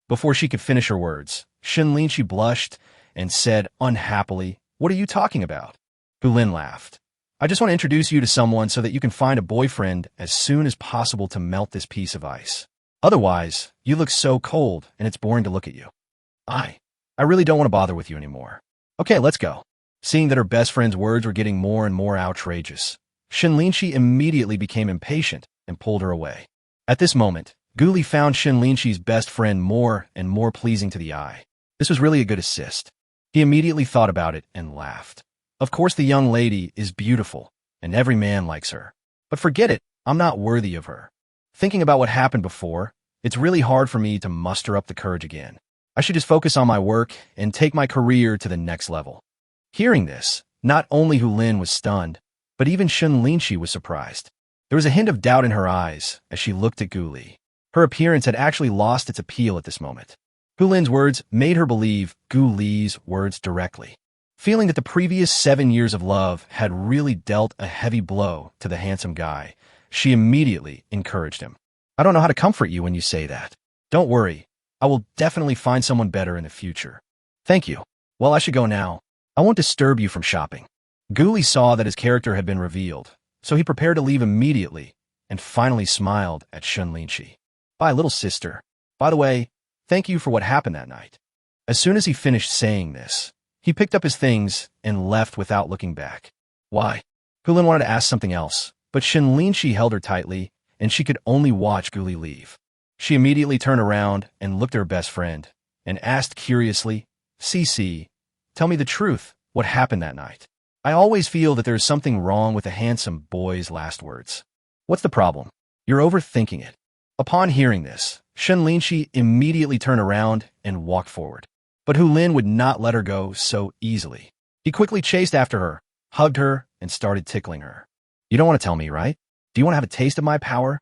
Before she could finish her words, Shen Linxi blushed and said unhappily, "What are you talking about?" Hulin laughed. "I just want to introduce you to someone so that you can find a boyfriend as soon as possible to melt this piece of ice. Otherwise, you look so cold and it's boring to look at you. I really don't want to bother with you anymore. Okay, let's go." Seeing that her best friend's words were getting more and more outrageous, Shen Linxi immediately became impatient and pulled her away. At this moment, Gu Li found Shen Linxi's best friend more and more pleasing to the eye. This was really a good assist. He immediately thought about it and laughed. Of course the young lady is beautiful, and every man likes her. But forget it, I'm not worthy of her. Thinking about what happened before, it's really hard for me to muster up the courage again. I should just focus on my work and take my career to the next level. Hearing this, not only Hulin was stunned, but even Shen Linxi was surprised. There was a hint of doubt in her eyes as she looked at Gu Li. Her appearance had actually lost its appeal at this moment. Hulin's words made her believe Gu Li's words directly. Feeling that the previous 7 years of love had really dealt a heavy blow to the handsome guy, she immediately encouraged him. "I don't know how to comfort you when you say that. Don't worry, I will definitely find someone better in the future. Thank you. Well, I should go now. I won't disturb you from shopping." Gu Li saw that his character had been revealed, so he prepared to leave immediately and finally smiled at Shen Linxi. "Bye, little sister. By the way, thank you for what happened that night." As soon as he finished saying this, he picked up his things and left without looking back. Why? Hulin wanted to ask something else, but Shen Linxi held her tightly, and she could only watch Gu Li leave. She immediately turned around and looked at her best friend and asked curiously, "Cici, tell me the truth. What happened that night? I always feel that there is something wrong with the handsome boy's last words." What's the problem? You're overthinking it. Upon hearing this, Shen Linxi immediately turned around and walked forward. But Hu Lin would not let her go so easily. He quickly chased after her, hugged her, and started tickling her. You don't want to tell me, right? Do you want to have a taste of my power?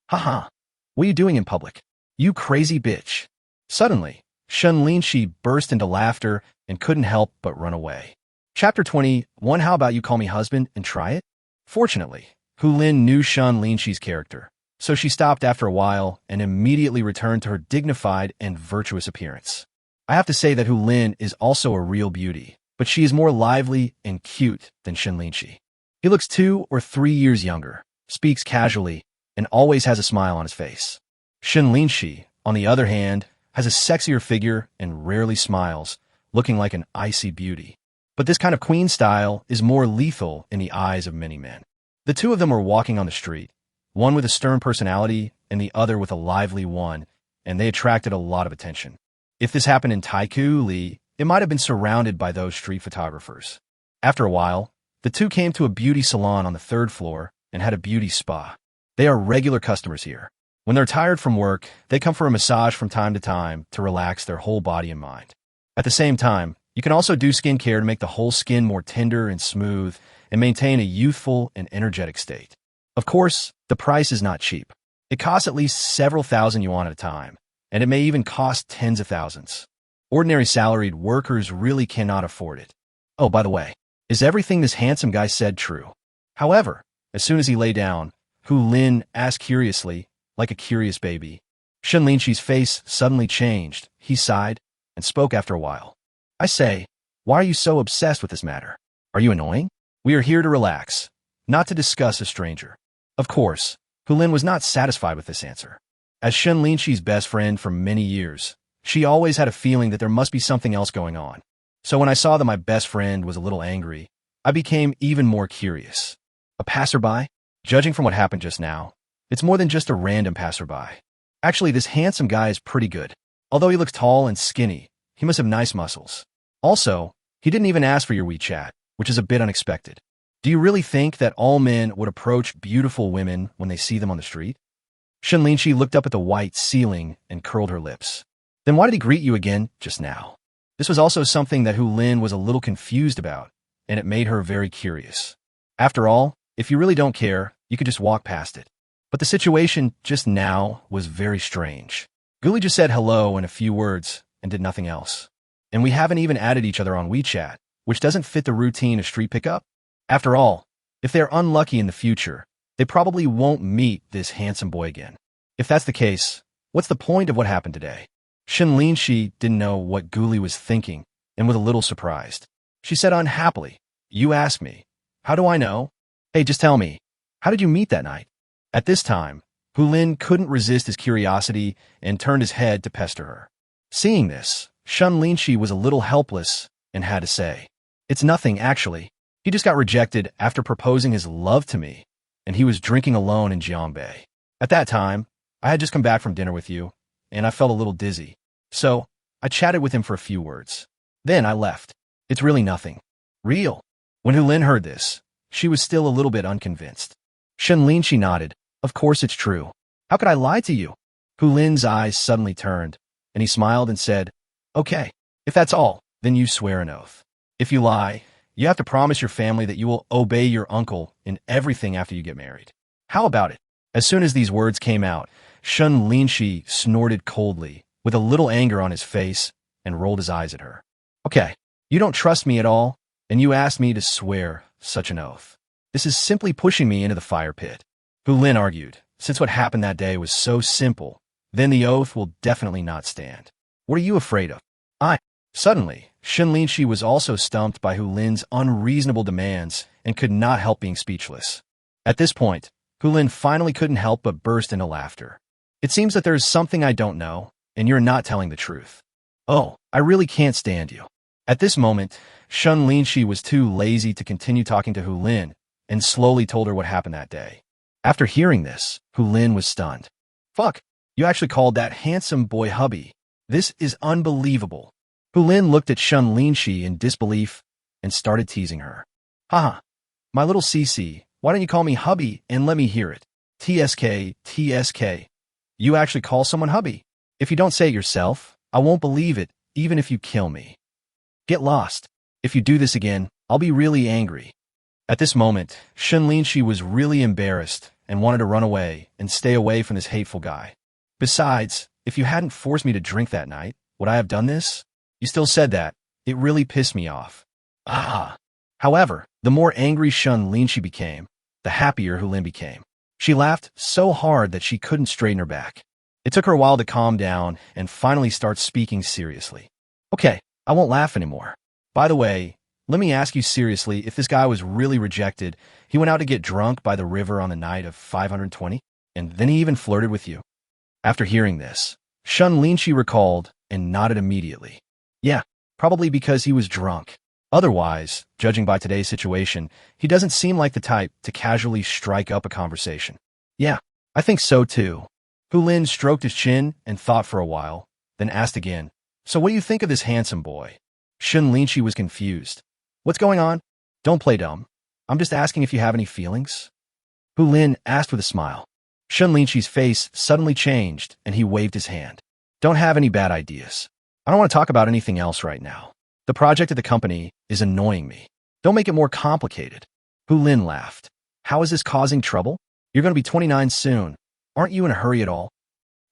Haha. What are you doing in public? You crazy bitch. Suddenly, Shen Linxi burst into laughter and couldn't help but run away. Chapter 21. How about you call me husband and try it? Fortunately, Hu Lin knew Shen Linxi's character, so she stopped after a while and immediately returned to her dignified and virtuous appearance. I have to say that Hu Lin is also a real beauty, but she is more lively and cute than Shen Linxi. He looks 2 or 3 years younger, speaks casually, and always has a smile on his face. Shen Linxi, on the other hand, has a sexier figure and rarely smiles, looking like an icy beauty. But this kind of queen style is more lethal in the eyes of many men. The two of them were walking on the street, one with a stern personality and the other with a lively one, and they attracted a lot of attention. If this happened in Tycoon, it might have been surrounded by those street photographers. After a while, the two came to a beauty salon on the 3rd floor and had a beauty spa. They are regular customers here. When they're tired from work, they come for a massage from time to time to relax their whole body and mind. At the same time, you can also do skincare to make the whole skin more tender and smooth and maintain a youthful and energetic state. Of course, the price is not cheap. It costs at least several thousand yuan at a time, and it may even cost tens of thousands. Ordinary salaried workers really cannot afford it. Oh, by the way, is everything this handsome guy said true? However, as soon as he lay down, Hu Lin asked curiously, like a curious baby. Shen Linxi's face suddenly changed. He sighed and spoke after a while. I say, why are you so obsessed with this matter? Are you annoying? We are here to relax, not to discuss a stranger. Of course, Hu Lin was not satisfied with this answer. As Shen Linxi's best friend for many years, she always had a feeling that there must be something else going on. So when I saw that my best friend was a little angry, I became even more curious. A passerby? Judging from what happened just now, it's more than just a random passerby. Actually, this handsome guy is pretty good. Although he looks tall and skinny, he must have nice muscles. Also, he didn't even ask for your WeChat, which is a bit unexpected. Do you really think that all men would approach beautiful women when they see them on the street? Shen Linxi looked up at the white ceiling and curled her lips. Then why did he greet you again just now? This was also something that Hu Lin was a little confused about, and it made her very curious. After all, if you really don't care, you could just walk past it. But the situation just now was very strange. Guli just said hello in a few words and did nothing else. And we haven't even added each other on WeChat, which doesn't fit the routine of street pickup. After all, if they're unlucky in the future, they probably won't meet this handsome boy again. If that's the case, what's the point of what happened today? Shen Linxi didn't know what Guli was thinking and was a little surprised. She said unhappily, You asked me. How do I know? Hey, just tell me. How did you meet that night? At this time, Hu Lin couldn't resist his curiosity and turned his head to pester her. Seeing this, Shen Linxi was a little helpless and had to say, It's nothing, actually. He just got rejected after proposing his love to me, and he was drinking alone in Jiangbei. At that time, I had just come back from dinner with you, and I felt a little dizzy. So, I chatted with him for a few words. Then I left. It's really nothing. Real. When Hu Lin heard this, she was still a little bit unconvinced. Shen Linxi nodded. Of course it's true. How could I lie to you? Hu Lin's eyes suddenly turned, and he smiled and said, Okay, if that's all, then you swear an oath. If you lie, you have to promise your family that you will obey your uncle in everything after you get married. How about it? As soon as these words came out, Shen Linxi snorted coldly, with a little anger on his face, and rolled his eyes at her. Okay, you don't trust me at all, and you asked me to swear such an oath. This is simply pushing me into the fire pit. Hu Lin argued, since what happened that day was so simple, then the oath will definitely not stand. What are you afraid of? Suddenly, Shen Linxi was also stumped by Hu Lin's unreasonable demands and could not help being speechless. At this point, Hu Lin finally couldn't help but burst into laughter. It seems that there is something I don't know, and you're not telling the truth. Oh, I really can't stand you. At this moment, Shen Linxi was too lazy to continue talking to Hu Lin and slowly told her what happened that day. After hearing this, Hu Lin was stunned. Fuck, you actually called that handsome boy hubby. This is unbelievable. Hu Lin looked at Shen Linxi in disbelief and started teasing her. Haha, my little CC, why don't you call me hubby and let me hear it? TSK, TSK. You actually call someone hubby? If you don't say it yourself, I won't believe it, even if you kill me. Get lost. If you do this again, I'll be really angry. At this moment, Shen Linxi was really embarrassed and wanted to run away and stay away from this hateful guy. Besides, if you hadn't forced me to drink that night, would I have done this? You still said that. It really pissed me off. Ah. However, the more angry Shen Linxi became, the happier Hu Lin became. She laughed so hard that she couldn't straighten her back. It took her a while to calm down and finally start speaking seriously. Okay, I won't laugh anymore. By the way, let me ask you seriously, if this guy was really rejected, he went out to get drunk by the river on the night of 520, and then he even flirted with you. After hearing this, Shen Linxi recalled and nodded immediately. Yeah, probably because he was drunk. Otherwise, judging by today's situation, he doesn't seem like the type to casually strike up a conversation. Yeah, I think so too. Hu Lin stroked his chin and thought for a while, then asked again, so what do you think of this handsome boy? Shen Linxi was confused. What's going on? Don't play dumb. I'm just asking if you have any feelings. Hu Lin asked with a smile. Shen Linxi's face suddenly changed and he waved his hand. Don't have any bad ideas. I don't want to talk about anything else right now. The project at the company is annoying me. Don't make it more complicated. Hu Lin laughed. How is this causing trouble? You're going to be 29 soon. Aren't you in a hurry at all?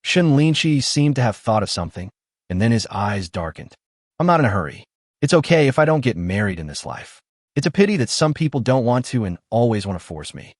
Shen Linxi seemed to have thought of something, and then his eyes darkened. I'm not in a hurry. It's okay if I don't get married in this life. It's a pity that some people don't want to and always want to force me.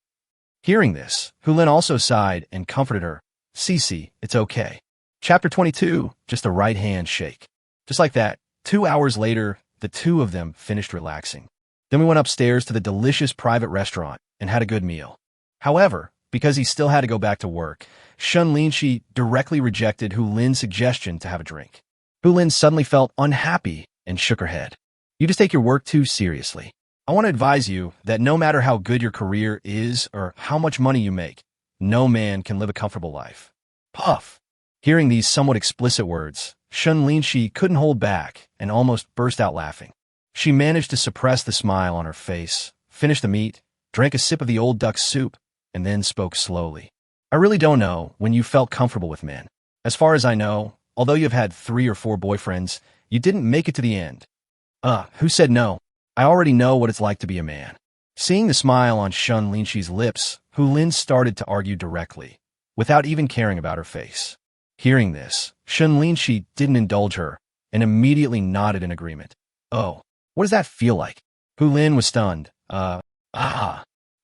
Hearing this, Hu Lin also sighed and comforted her. Cece, it's okay. Chapter 22, just a right hand shake. Just like that, 2 hours later, the two of them finished relaxing. Then we went upstairs to the delicious private restaurant and had a good meal. However, because he still had to go back to work, Shen Linxi directly rejected Hu Lin's suggestion to have a drink. Hu Lin suddenly felt unhappy and shook her head. You just take your work too seriously. I want to advise you that no matter how good your career is or how much money you make, no man can live a comfortable life. Puff. Hearing these somewhat explicit words, Shen Linxi couldn't hold back and almost burst out laughing. She managed to suppress the smile on her face, finished the meat, drank a sip of the old duck soup, and then spoke slowly. I really don't know when you felt comfortable with men. As far as I know, although you've had 3 or 4 boyfriends, you didn't make it to the end. Who said no? I already know what it's like to be a man. Seeing the smile on Shen Linxi's lips, Hu Lin started to argue directly, without even caring about her face. Hearing this, Shen Linxi didn't indulge her and immediately nodded in agreement. Oh, what does that feel like? Hu Lin was stunned.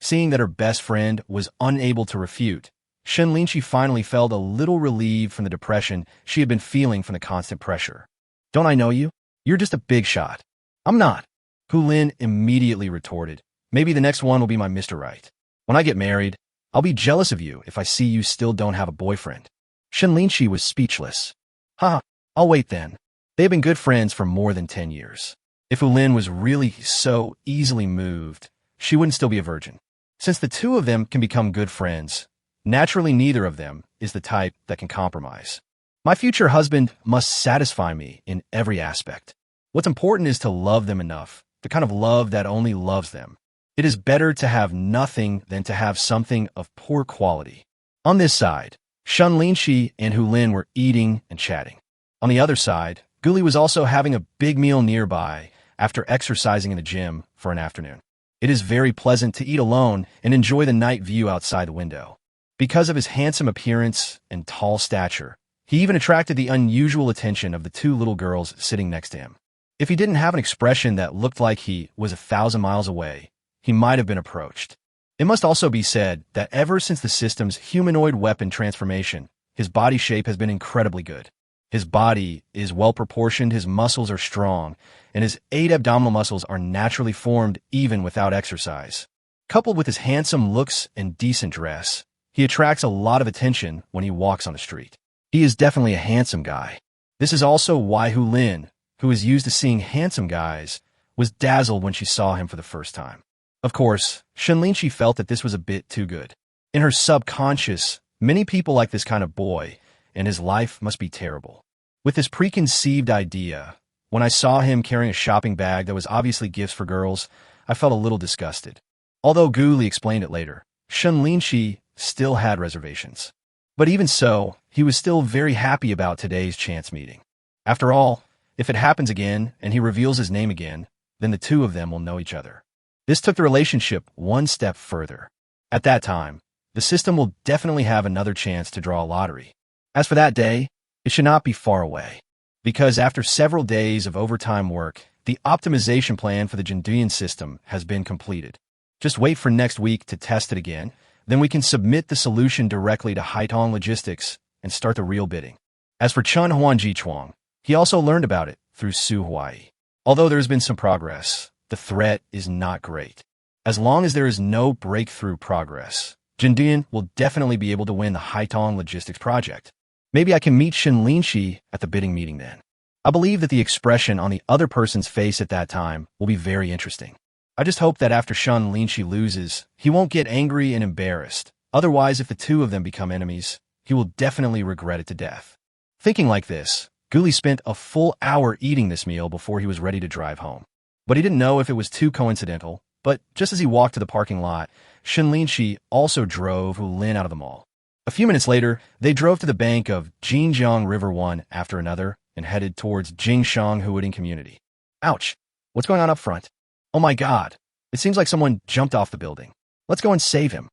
Seeing that her best friend was unable to refute, Shen Linxi finally felt a little relieved from the depression she had been feeling from the constant pressure. Don't I know you? You're just a big shot. I'm not. Hu Lin immediately retorted. Maybe the next one will be my Mr. Right. When I get married, I'll be jealous of you if I see you still don't have a boyfriend. Shen Linxi was speechless. I'll wait then. They've been good friends for more than 10 years. If Hu Lin was really so easily moved, she wouldn't still be a virgin. Since the two of them can become good friends, naturally neither of them is the type that can compromise. My future husband must satisfy me in every aspect. What's important is to love them enough, the kind of love that only loves them. It is better to have nothing than to have something of poor quality. On this side, Shen Linxi and Hu Lin were eating and chatting. On the other side, Guli was also having a big meal nearby after exercising in the gym for an afternoon. It is very pleasant to eat alone and enjoy the night view outside the window. Because of his handsome appearance and tall stature, he even attracted the unusual attention of the 2 little girls sitting next to him. If he didn't have an expression that looked like he was 1,000 miles away, he might have been approached. It must also be said that ever since the system's humanoid weapon transformation, his body shape has been incredibly good. His body is well-proportioned, his muscles are strong, and his 8 abdominal muscles are naturally formed even without exercise. Coupled with his handsome looks and decent dress, he attracts a lot of attention when he walks on the street. He is definitely a handsome guy. This is also why Hu Lin, who is used to seeing handsome guys, was dazzled when she saw him for the first time. Of course, Shen Linxi felt that this was a bit too good. In her subconscious, many people like this kind of boy, and his life must be terrible. With this preconceived idea, when I saw him carrying a shopping bag that was obviously gifts for girls, I felt a little disgusted. Although Guli explained it later, Shen Linxi still had reservations. But even so, he was still very happy about today's chance meeting. After all, if it happens again and he reveals his name again, then the two of them will know each other. This took the relationship one step further. At that time, the system will definitely have another chance to draw a lottery. As for that day, it should not be far away. Because after several days of overtime work, the optimization plan for the Jinduan system has been completed. Just wait for next week to test it again, then we can submit the solution directly to Haitong Logistics and start the real bidding. As for Chen Huangjichuang, he also learned about it through Su Huai. Although there has been some progress, the threat is not great. As long as there is no breakthrough progress, Jinduan will definitely be able to win the Haitong Logistics project. Maybe I can meet Shen Linxi at the bidding meeting then. I believe that the expression on the other person's face at that time will be very interesting. I just hope that after Shen Linxi loses, he won't get angry and embarrassed. Otherwise, if the two of them become enemies, he will definitely regret it to death. Thinking like this, Guli spent a full hour eating this meal before he was ready to drive home. But he didn't know if it was too coincidental, but just as he walked to the parking lot, Shen Linxi also drove Hu Lin out of the mall. A few minutes later, they drove to the bank of Jinjiang River one after another and headed towards Jingshang Huading Community. Ouch! What's going on up front? Oh my god! It seems like someone jumped off the building. Let's go and save him.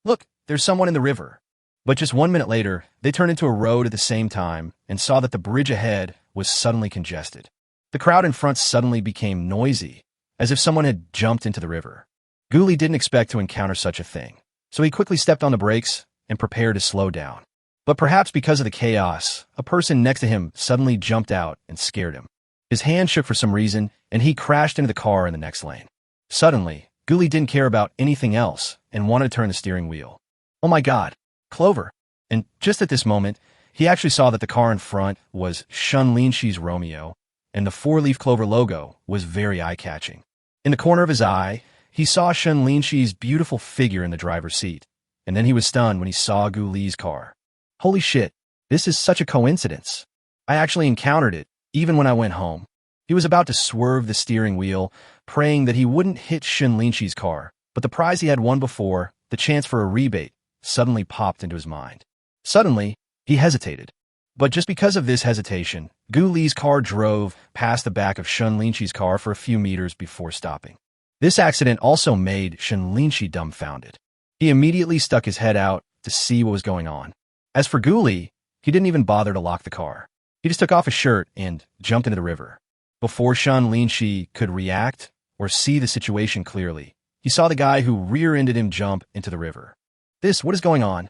Look, there's someone in the river. But just 1 minute later, they turned into a road at the same time and saw that the bridge ahead was suddenly congested. The crowd in front suddenly became noisy, as if someone had jumped into the river. Guli didn't expect to encounter such a thing, so he quickly stepped on the brakes and prepared to slow down. But perhaps because of the chaos, a person next to him suddenly jumped out and scared him. His hand shook for some reason, and he crashed into the car in the next lane. Suddenly, Guli didn't care about anything else and wanted to turn the steering wheel. Oh my god, Clover! And just at this moment, he actually saw that the car in front was Shen Linxi's Romeo, and the four-leaf clover logo was very eye-catching. In the corner of his eye, he saw Shen Linxi's beautiful figure in the driver's seat, and then he was stunned when he saw Guli's car. Holy shit, this is such a coincidence. I actually encountered it, even when I went home. He was about to swerve the steering wheel, praying that he wouldn't hit Shen Linxi's car, but the prize he had won before, the chance for a rebate, suddenly popped into his mind. Suddenly, he hesitated. But just because of this hesitation, Guli's car drove past the back of Shen Linxi's car for a few meters before stopping. This accident also made Shen Linxi dumbfounded. He immediately stuck his head out to see what was going on. As for Guli, he didn't even bother to lock the car. He just took off his shirt and jumped into the river. Before Shen Linxi could react or see the situation clearly, he saw the guy who rear-ended him jump into the river. What is going on?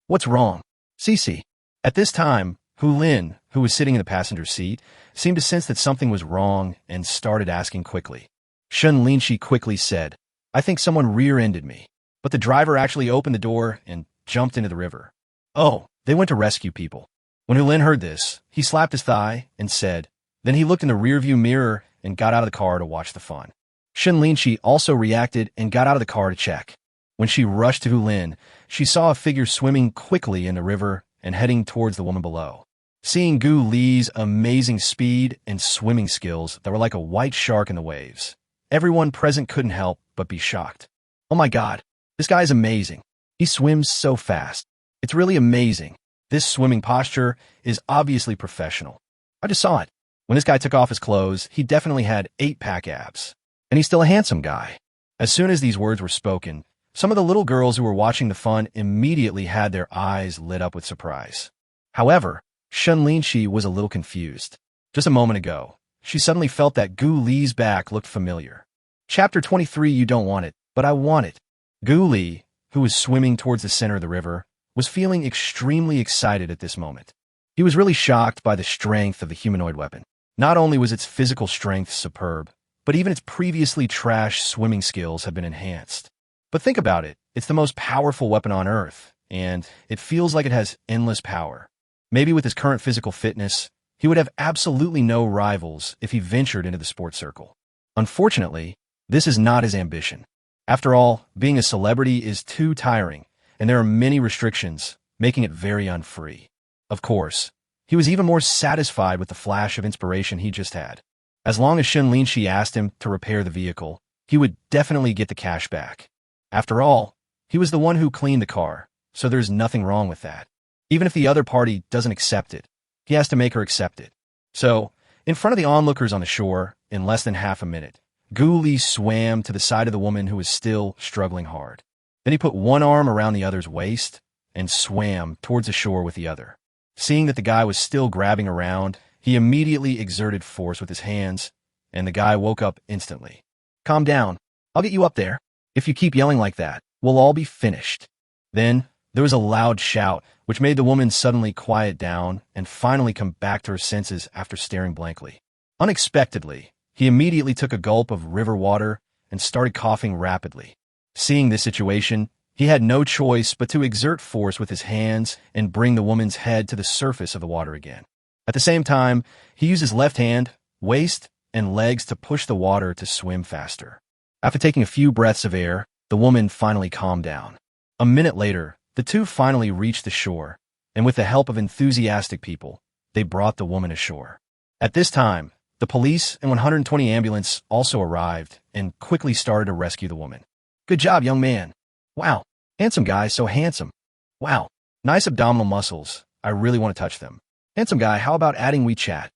What's wrong? Cici. At this time, Hu Lin, who was sitting in the passenger seat, seemed to sense that something was wrong and started asking quickly. Shen Linxi quickly said, I think someone rear-ended me. But the driver actually opened the door and jumped into the river. Oh, they went to rescue people. When Hu Lin heard this, he slapped his thigh and said, then he looked in the rearview mirror and got out of the car to watch the fun. Shen Linxi also reacted and got out of the car to check. When she rushed to Hu Lin, she saw a figure swimming quickly in the river and heading towards the woman below. Seeing Gu Li's amazing speed and swimming skills that were like a white shark in the waves, everyone present couldn't help but be shocked. Oh my god, this guy is amazing. He swims so fast. It's really amazing. This swimming posture is obviously professional. I just saw it. When this guy took off his clothes, he definitely had 8-pack abs. And he's still a handsome guy. As soon as these words were spoken, some of the little girls who were watching the fun immediately had their eyes lit up with surprise. However, Shen Linxi was a little confused. Just a moment ago, she suddenly felt that Gu Li's back looked familiar. Chapter 23. You don't want it, but I want it. Gu Li, who was swimming towards the center of the river, was feeling extremely excited at this moment. He was really shocked by the strength of the humanoid weapon. Not only was its physical strength superb, but even its previously trash swimming skills have been enhanced. But think about it, it's the most powerful weapon on Earth, and it feels like it has endless power. Maybe with his current physical fitness, he would have absolutely no rivals if he ventured into the sports circle. Unfortunately, this is not his ambition. After all, being a celebrity is too tiring, and there are many restrictions, making it very unfree. Of course, he was even more satisfied with the flash of inspiration he just had. As long as Shen Linxi asked him to repair the vehicle, he would definitely get the cash back. After all, he was the one who cleaned the car, so there's nothing wrong with that. Even if the other party doesn't accept it, he has to make her accept it. So, in front of the onlookers on the shore, in less than half a minute, Gu Li swam to the side of the woman who was still struggling hard. Then he put one arm around the other's waist and swam towards the shore with the other. Seeing that the guy was still grabbing around, he immediately exerted force with his hands, and the guy woke up instantly. Calm down. I'll get you up there. If you keep yelling like that, we'll all be finished. Then, there was a loud shout, which made the woman suddenly quiet down and finally come back to her senses after staring blankly. Unexpectedly, he immediately took a gulp of river water and started coughing rapidly. Seeing this situation, he had no choice but to exert force with his hands and bring the woman's head to the surface of the water again. At the same time, he used his left hand, waist, and legs to push the water to swim faster. After taking a few breaths of air, the woman finally calmed down. A minute later, the two finally reached the shore, and with the help of enthusiastic people, they brought the woman ashore. At this time, the police and 120 ambulance also arrived and quickly started to rescue the woman. Good job, young man. Wow, handsome guy, so handsome. Wow, nice abdominal muscles. I really want to touch them. Handsome guy, how about adding WeChat?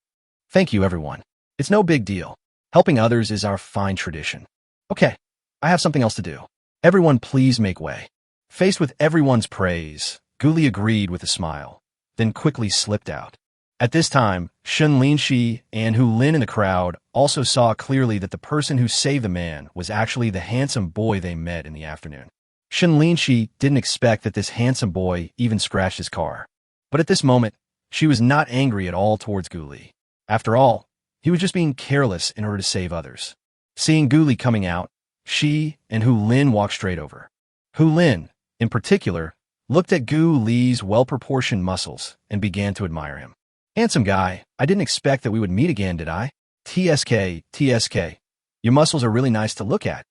Thank you, everyone. It's no big deal. Helping others is our fine tradition. Okay, I have something else to do. Everyone please make way. Faced with everyone's praise, Gu Li agreed with a smile, then quickly slipped out. At this time, Shen Linxi and Hu Lin in the crowd also saw clearly that the person who saved the man was actually the handsome boy they met in the afternoon. Shen Linxi didn't expect that this handsome boy even scratched his car. But at this moment, she was not angry at all towards Gu Li. After all, he was just being careless in order to save others. Seeing Gu Li coming out, she and Hu Lin walked straight over. Hu Lin, in particular, looked at Gu Li's well-proportioned muscles and began to admire him. Handsome guy, I didn't expect that we would meet again, did I? TSK. Your muscles are really nice to look at.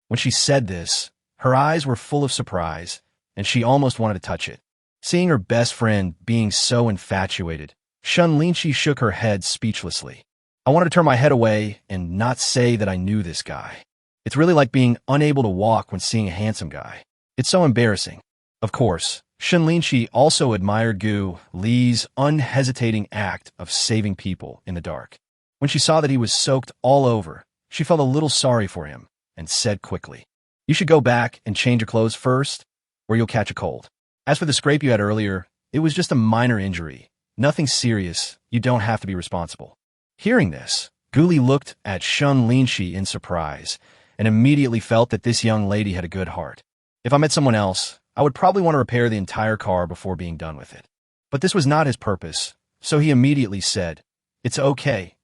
When she said this, her eyes were full of surprise, and she almost wanted to touch it. Seeing her best friend being so infatuated, Shen Linxi shook her head speechlessly. I wanted to turn my head away and not say that I knew this guy. It's really like being unable to walk when seeing a handsome guy. It's so embarrassing. Of course, Shen Linxi also admired Gu Li's unhesitating act of saving people in the dark. When she saw that he was soaked all over, she felt a little sorry for him and said quickly, "You should go back and change your clothes first, or you'll catch a cold. As for the scrape you had earlier, it was just a minor injury. Nothing serious. You don't have to be responsible." Hearing this, Gu Li looked at Shen Linxi in surprise and immediately felt that this young lady had a good heart. If I met someone else, I would probably want to repair the entire car before being done with it. But this was not his purpose, so he immediately said, It's okay.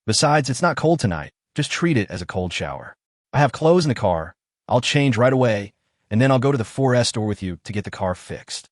Besides, it's not cold tonight. Just treat it as a cold shower. I have clothes in the car. I'll change right away, and then I'll go to the 4S store with you to get the car fixed."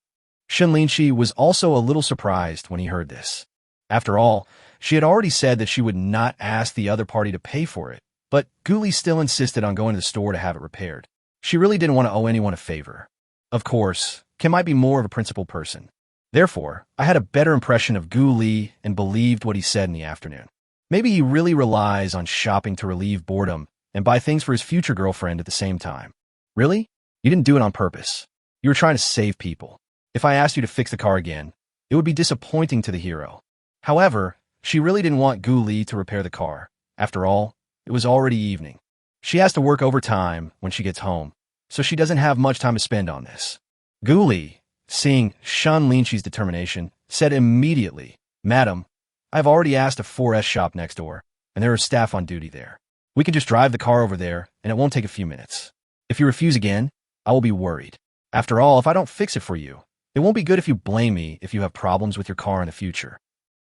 Shen Linxi was also a little surprised when he heard this. After all, she had already said that she would not ask the other party to pay for it, but Gu Li still insisted on going to the store to have it repaired. She really didn't want to owe anyone a favor. Of course, Kim might be more of a principled person. Therefore, I had a better impression of Gu Li and believed what he said in the afternoon. Maybe he really relies on shopping to relieve boredom and buy things for his future girlfriend at the same time. Really? You didn't do it on purpose. You were trying to save people. If I asked you to fix the car again, it would be disappointing to the hero. However, she really didn't want Gu Li to repair the car. After all, it was already evening. She has to work overtime when she gets home, so she doesn't have much time to spend on this. Gu Li, seeing Shen Linxi's determination, said immediately, "Madam, I've already asked a 4S shop next door, and there are staff on duty there. We can just drive the car over there, and it won't take a few minutes. If you refuse again, I will be worried. After all, if I don't fix it for you, it won't be good if you blame me if you have problems with your car in the future."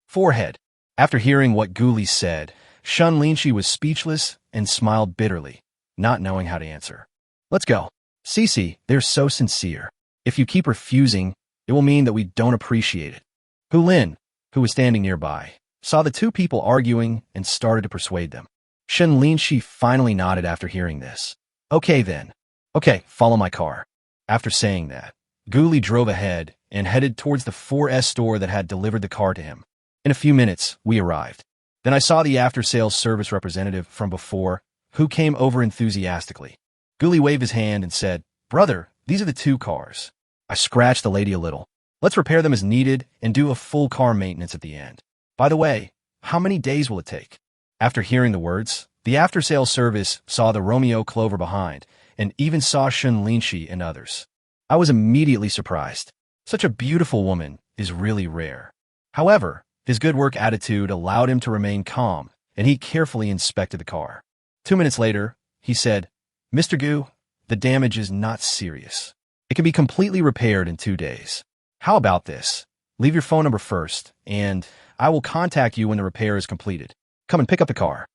Forehead. After hearing what Gu Li said, Shen Linxi was speechless and smiled bitterly, not knowing how to answer. "Let's go. Cece, they're so sincere. If you keep refusing, it will mean that we don't appreciate it." Hu Lin, who was standing nearby, saw the two people arguing and started to persuade them. Shen Linxi finally nodded after hearing this. "Okay then. Okay, follow my car." After saying that, Gu Li drove ahead and headed towards the 4S store that had delivered the car to him. In a few minutes, we arrived. Then I saw the after-sales service representative from before, who came over enthusiastically. Gu Li waved his hand and said, "Brother, these are the two cars. I scratched the lady a little. Let's repair them as needed and do a full car maintenance at the end. By the way, how many days will it take? After hearing the words, the after-sales service saw the Romeo Clover behind and even saw Shen Linxi and others. I was immediately surprised. Such a beautiful woman is really rare. However, his good work attitude allowed him to remain calm, and he carefully inspected the car. 2 minutes later, he said, "Mr. Gu, the damage is not serious. It can be completely repaired in 2 days. How about this? Leave your phone number first, and I will contact you when the repair is completed. Come and pick up the car."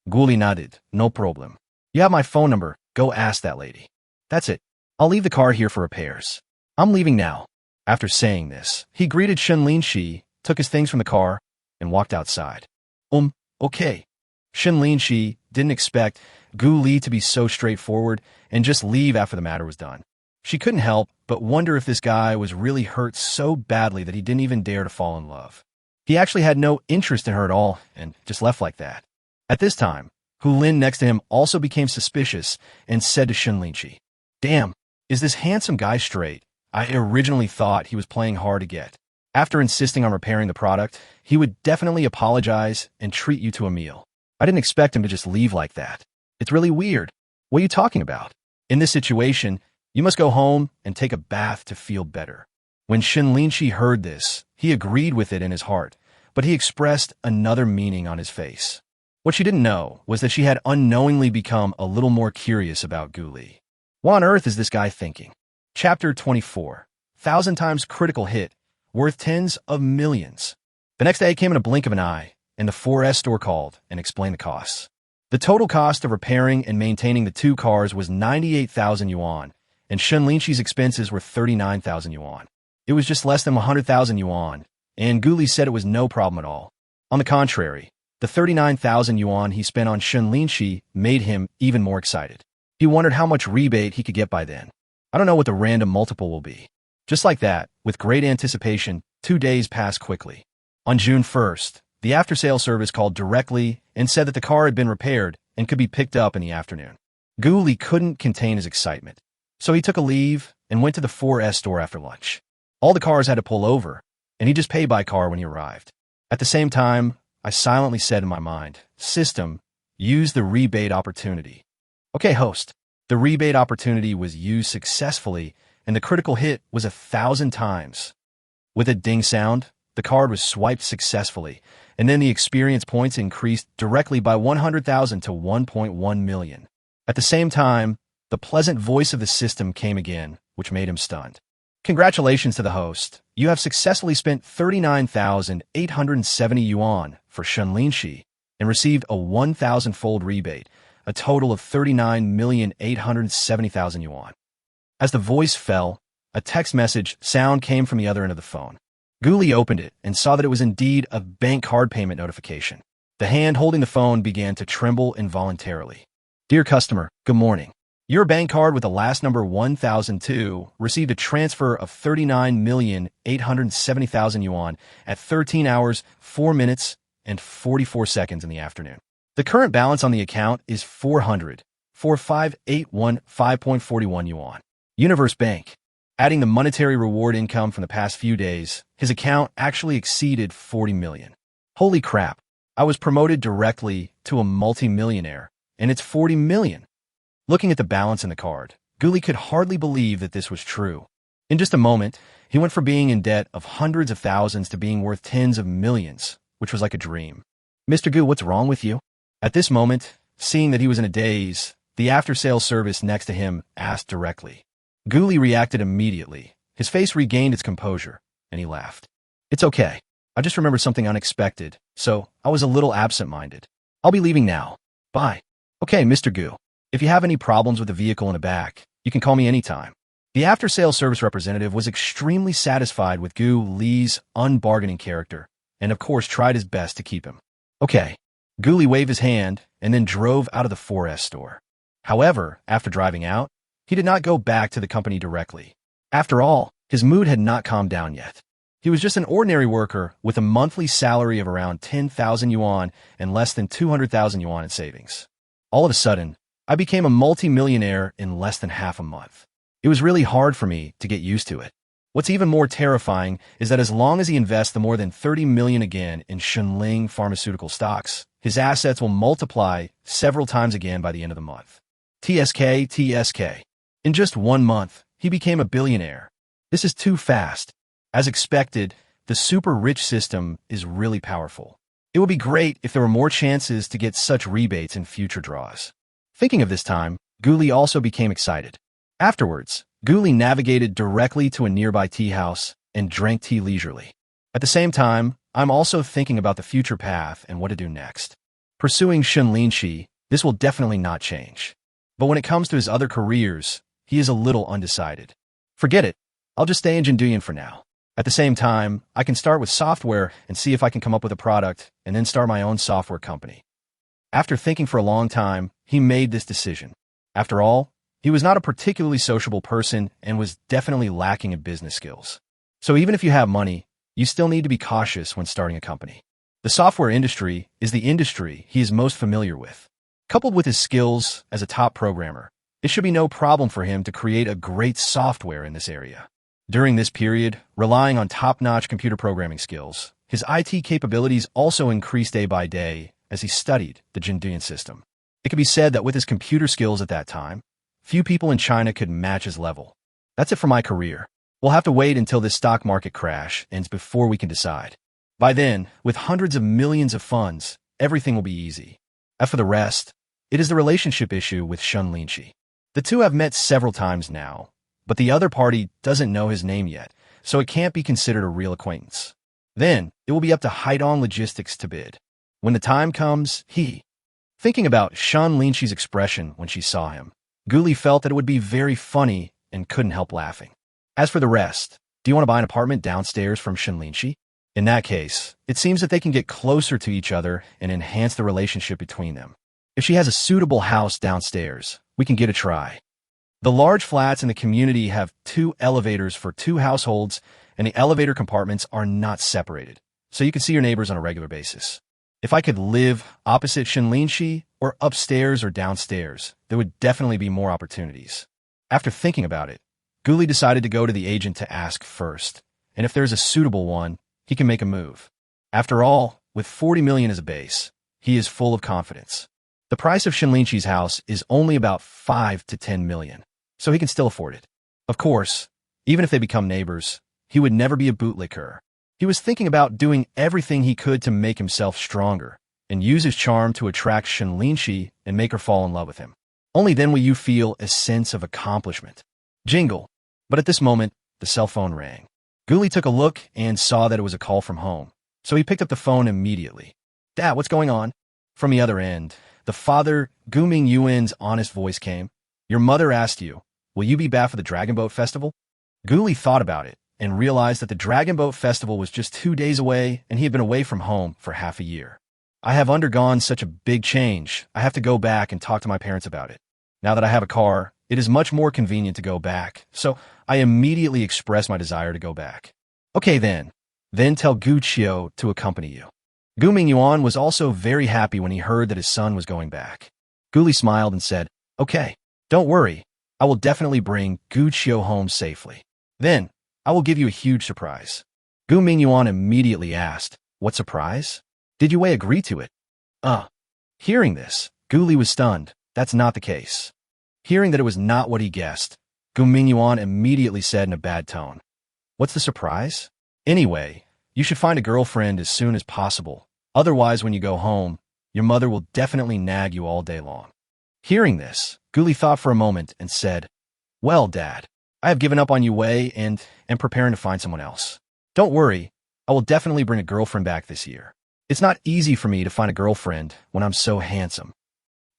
Guli nodded. "No problem. You have my phone number. Go ask that lady." "That's it. I'll leave the car here for repairs. I'm leaving now." After saying this, he greeted Shen Linxi, took his things from the car, and walked outside. Okay. Shen Linxi didn't expect Gu Li to be so straightforward and just leave after the matter was done. She couldn't help but wonder if this guy was really hurt so badly that he didn't even dare to fall in love. He actually had no interest in her at all and just left like that. At this time, Hu Lin next to him also became suspicious and said to Shen Linxi, "Damn, is this handsome guy straight? I originally thought he was playing hard to get. After insisting on repairing the product, he would definitely apologize and treat you to a meal. I didn't expect him to just leave like that. It's really weird. What are you talking about? In this situation, you must go home and take a bath to feel better." When Shen Linxi heard this, he agreed with it in his heart, but he expressed another meaning on his face. What she didn't know was that she had unknowingly become a little more curious about Gu Li. What on earth is this guy thinking? Chapter 24. 1,000 times critical hit, worth tens of millions. The next day came in a blink of an eye, and the 4S store called and explained the costs. The total cost of repairing and maintaining the 2 cars was 98,000 yuan, and Shen Linxi's expenses were 39,000 yuan. It was just less than 100,000 yuan, and Gu Li said it was no problem at all. On the contrary, the 39,000 yuan he spent on Shen Linxi made him even more excited. He wondered how much rebate he could get by then. I don't know what the random multiple will be. Just like that, with great anticipation, 2 days passed quickly. On June 1st, the after-sale service called directly and said that the car had been repaired and could be picked up in the afternoon. Gu Li couldn't contain his excitement, so he took a leave and went to the 4S store after lunch. All the cars had to pull over, and he just paid by car when he arrived. At the same time, I silently said in my mind, "System, use the rebate opportunity." Okay, host. The rebate opportunity was used successfully, and the critical hit was 1,000 times. With a ding sound, the card was swiped successfully, and then the experience points increased directly by 100,000 to 1.1 million. At the same time, the pleasant voice of the system came again, which made him stunned. "Congratulations to the host. You have successfully spent 39,870 yuan for Shen Linxi and received a 1,000-fold rebate, a total of 39,870,000 yuan. As the voice fell, a text message sound came from the other end of the phone. Gu Li opened it and saw that it was indeed a bank card payment notification. The hand holding the phone began to tremble involuntarily. "Dear customer, good morning. Your bank card with the last number 1002 received a transfer of 39,870,000 yuan at 13 hours, 4 minutes, and 44 seconds in the afternoon. The current balance on the account is 400,45815.41 yuan. Universe Bank." Adding the monetary reward income from the past few days, his account actually exceeded 40 million. Holy crap, I was promoted directly to a multi-millionaire, and it's 40 million. Looking at the balance in the card, Gu Li could hardly believe that this was true. In just a moment, he went from being in debt of hundreds of thousands to being worth tens of millions, which was like a dream. "Mr. Gu, what's wrong with you?" At this moment, seeing that he was in a daze, the after-sales service next to him asked directly. Gu Li reacted immediately. His face regained its composure, and he laughed. "It's okay. I just remembered something unexpected, so I was a little absent-minded. I'll be leaving now. Bye." "Okay, Mr. Gu. If you have any problems with the vehicle in the back, you can call me anytime." The after-sales service representative was extremely satisfied with Gu Li's unbargaining character, and of course tried his best to keep him. "Okay." Gu Li waved his hand and then drove out of the 4S store. However, after driving out, he did not go back to the company directly. After all, his mood had not calmed down yet. He was just an ordinary worker with a monthly salary of around 10,000 yuan and less than 200,000 yuan in savings. All of a sudden, I became a multi-millionaire in less than half a month. It was really hard for me to get used to it. What's even more terrifying is that as long as he invests the more than 30 million again in Shen Linxi pharmaceutical stocks, his assets will multiply several times again by the end of the month. TSK. In just 1 month, he became a billionaire. This is too fast. As expected, the super rich system is really powerful. It would be great if there were more chances to get such rebates in future draws. Thinking of this time, Guli also became excited. Afterwards, Guli navigated directly to a nearby tea house and drank tea leisurely. At the same time, I'm also thinking about the future path and what to do next. Pursuing Shen Linxi, this will definitely not change. But when it comes to his other careers, he is a little undecided. Forget it. I'll just stay in Jinduyan for now. At the same time, I can start with software and see if I can come up with a product and then start my own software company. After thinking for a long time, he made this decision. After all, he was not a particularly sociable person and was definitely lacking in business skills. So even if you have money, you still need to be cautious when starting a company. The software industry is the industry he is most familiar with. Coupled with his skills as a top programmer, it should be no problem for him to create a great software in this area. During this period, relying on top-notch computer programming skills, his IT capabilities also increased day by day as he studied the Jinduyan system. It could be said that with his computer skills at that time, few people in China could match his level. That's it for my career. We'll have to wait until this stock market crash ends before we can decide. By then, with hundreds of millions of funds, everything will be easy. As for the rest, it is the relationship issue with Shen Linxi. The two have met several times now, but the other party doesn't know his name yet, so it can't be considered a real acquaintance. Then, it will be up to Haidong Logistics to bid. When the time comes, Thinking about Shen Linxi's expression when she saw him, Guli felt that it would be very funny and couldn't help laughing. As for the rest, do you want to buy an apartment downstairs from Shen Linxi? In that case, it seems that they can get closer to each other and enhance the relationship between them. If she has a suitable house downstairs, we can give it a try. The large flats in the community have 2 elevators for 2 households, and the elevator compartments are not separated, so you can see your neighbors on a regular basis. If I could live opposite Shen Linxi, or upstairs or downstairs, there would definitely be more opportunities. After thinking about it, Guli decided to go to the agent to ask first, and if there's a suitable one, he can make a move. After all, with 40 million as a base, he is full of confidence. The price of Shen Linxi's house is only about 5 to 10 million, so he can still afford it. Of course, even if they become neighbors, he would never be a bootlicker. He was thinking about doing everything he could to make himself stronger and use his charm to attract Shen Linxi and make her fall in love with him. Only then will you feel a sense of accomplishment. Jingle. But at this moment, the cell phone rang. Guli took a look and saw that it was a call from home, so he picked up the phone immediately. Dad, what's going on? From the other end, the father, Guming Yuan's honest voice came. Your mother asked you, will you be back for the Dragon Boat Festival? Guli thought about it and realized that the Dragon Boat Festival was just 2 days away and he had been away from home for half a year. I have undergone such a big change, I have to go back and talk to my parents about it. Now that I have a car, it is much more convenient to go back, so I immediately expressed my desire to go back. Okay then tell Gu Qiu to accompany you. Gu Mingyuan was also very happy when he heard that his son was going back. Guli smiled and said, okay, don't worry, I will definitely bring Gu Qiu home safely. Then, I will give you a huge surprise. Gu Mingyuan immediately asked, what surprise? Did Yue agree to it? Hearing this, Guli was stunned. That's not the case. Hearing that it was not what he guessed, Gu Mingyuan immediately said in a bad tone, what's the surprise? Anyway, you should find a girlfriend as soon as possible. Otherwise, when you go home, your mother will definitely nag you all day long. Hearing this, Guli thought for a moment and said, well, Dad, I have given up on Yue and am preparing to find someone else. Don't worry, I will definitely bring a girlfriend back this year. It's not easy for me to find a girlfriend when I'm so handsome.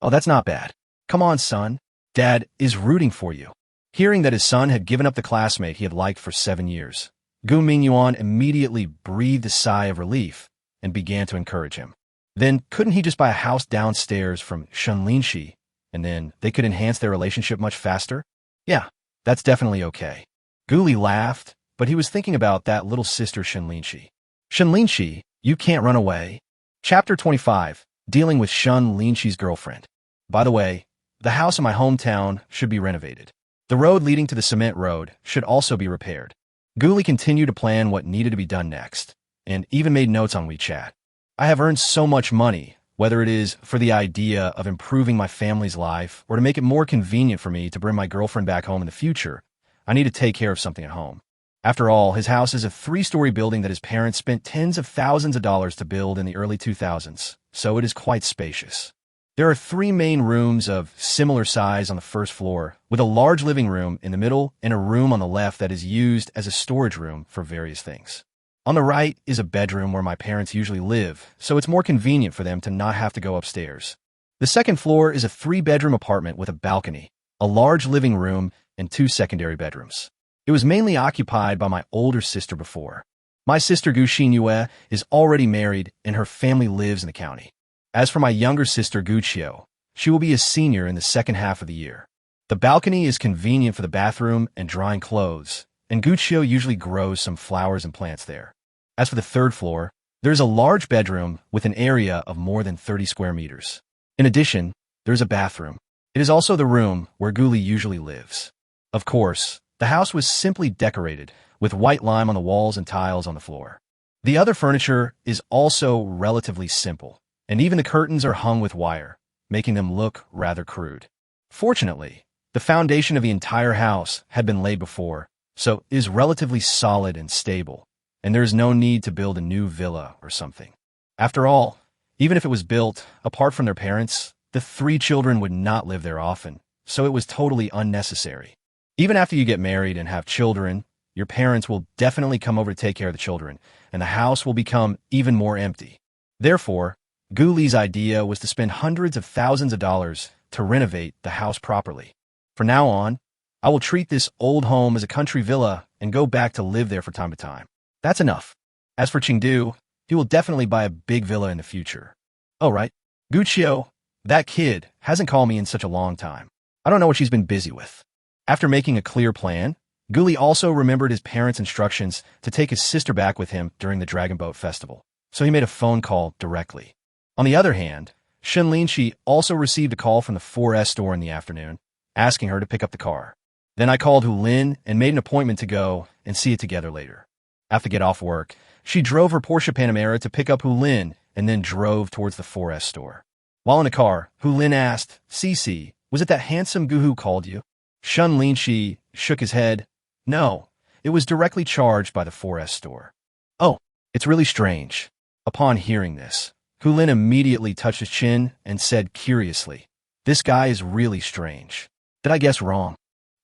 Oh, that's not bad. Come on, son. Dad is rooting for you. Hearing that his son had given up the classmate he had liked for 7 years, Gu Mingyuan immediately breathed a sigh of relief and began to encourage him. Then, couldn't he just buy a house downstairs from Shen Linxi, and then they could enhance their relationship much faster? Yeah, that's definitely okay. Guli laughed, but he was thinking about that little sister Shen Linxi. Shen Linxi, you can't run away. Chapter 25, Dealing with Shen Linxi's Girlfriend. By the way, the house in my hometown should be renovated. The road leading to the cement road should also be repaired. Guli continued to plan what needed to be done next, and even made notes on WeChat. I have earned so much money, whether it is for the idea of improving my family's life or to make it more convenient for me to bring my girlfriend back home in the future. I need to take care of something at home. After all, his house is a 3-story building that his parents spent tens of thousands of dollars to build in the early 2000s, so it is quite spacious. There are 3 main rooms of similar size on the first floor, with a large living room in the middle and a room on the left that is used as a storage room for various things. On the right is a bedroom where my parents usually live, so it's more convenient for them to not have to go upstairs. The second floor is a 3-bedroom apartment with a balcony, a large living room, and 2 secondary bedrooms. It was mainly occupied by my older sister before. My sister Gu Xinyue is already married and her family lives in the county. As for my younger sister Gu Qiu, she will be a senior in the second half of the year. The balcony is convenient for the bathroom and drying clothes, and Gu Qiu usually grows some flowers and plants there. As for the third floor, there is a large bedroom with an area of more than 30 square meters. In addition, there is a bathroom. It is also the room where Guli usually lives. Of course, the house was simply decorated, with white lime on the walls and tiles on the floor. The other furniture is also relatively simple, and even the curtains are hung with wire, making them look rather crude. Fortunately, the foundation of the entire house had been laid before, so it is relatively solid and stable, and there is no need to build a new villa or something. After all, even if it was built, apart from their parents, the 3 children would not live there often, so it was totally unnecessary. Even after you get married and have children, your parents will definitely come over to take care of the children, and the house will become even more empty. Therefore, Guli's idea was to spend hundreds of thousands of dollars to renovate the house properly. From now on, I will treat this old home as a country villa and go back to live there from time to time. That's enough. As for Qingdu, he will definitely buy a big villa in the future. Oh, right. Gu Qiu, that kid, hasn't called me in such a long time. I don't know what she's been busy with. After making a clear plan, Guli also remembered his parents' instructions to take his sister back with him during the Dragon Boat Festival, so he made a phone call directly. On the other hand, Shen Linxi also received a call from the 4S store in the afternoon, asking her to pick up the car. Then I called Hu Lin and made an appointment to go and see it together later. After get off work, she drove her Porsche Panamera to pick up Hu Lin and then drove towards the 4S store. While in the car, Hu Lin asked, "Cici, was it that handsome Gu who called you?" Shen Linxi shook his head. No, it was directly charged by the 4S store. Oh, it's really strange. Upon hearing this, Hu Lin immediately touched his chin and said curiously, "This guy is really strange. Did I guess wrong?"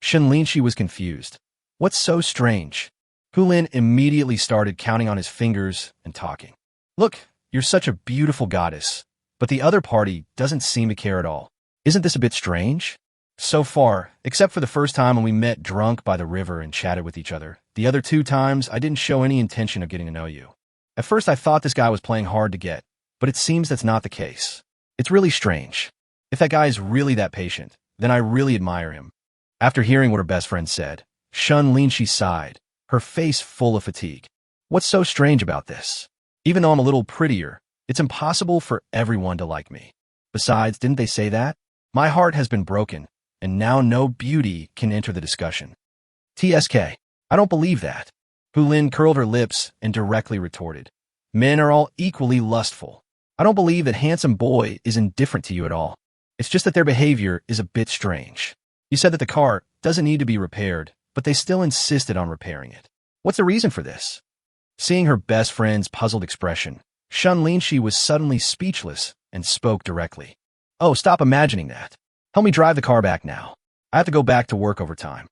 Shen Linxi was confused. What's so strange? Hu Lin immediately started counting on his fingers and talking. Look, you're such a beautiful goddess, but the other party doesn't seem to care at all. Isn't this a bit strange? So far, except for the first time when we met drunk by the river and chatted with each other, the other 2 times I didn't show any intention of getting to know you. At first I thought this guy was playing hard to get, but it seems that's not the case. It's really strange. If that guy is really that patient, then I really admire him. After hearing what her best friend said, Shen Linxi sighed, her face full of fatigue. What's so strange about this? Even though I'm a little prettier, it's impossible for everyone to like me. Besides, didn't they say that? My heart has been broken, and now no beauty can enter the discussion. TSK, I don't believe that. Hu Lin curled her lips and directly retorted. Men are all equally lustful. I don't believe that handsome boy is indifferent to you at all. It's just that their behavior is a bit strange. You said that the car doesn't need to be repaired, but they still insisted on repairing it. What's the reason for this? Seeing her best friend's puzzled expression, Shen Linxi was suddenly speechless and spoke directly. Oh, stop imagining that. Help me drive the car back now. I have to go back to work overtime.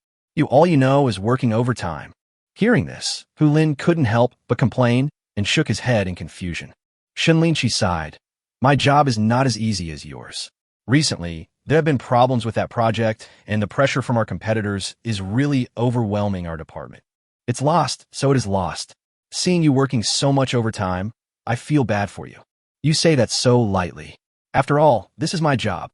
All you know is working overtime. Hearing this, Hu Lin couldn't help but complain and shook his head in confusion. Shen Linxi sighed. My job is not as easy as yours. Recently, there have been problems with that project, and the pressure from our competitors is really overwhelming our department. It's lost, so it is lost. Seeing you working so much overtime, I feel bad for you. You say that so lightly. After all, this is my job.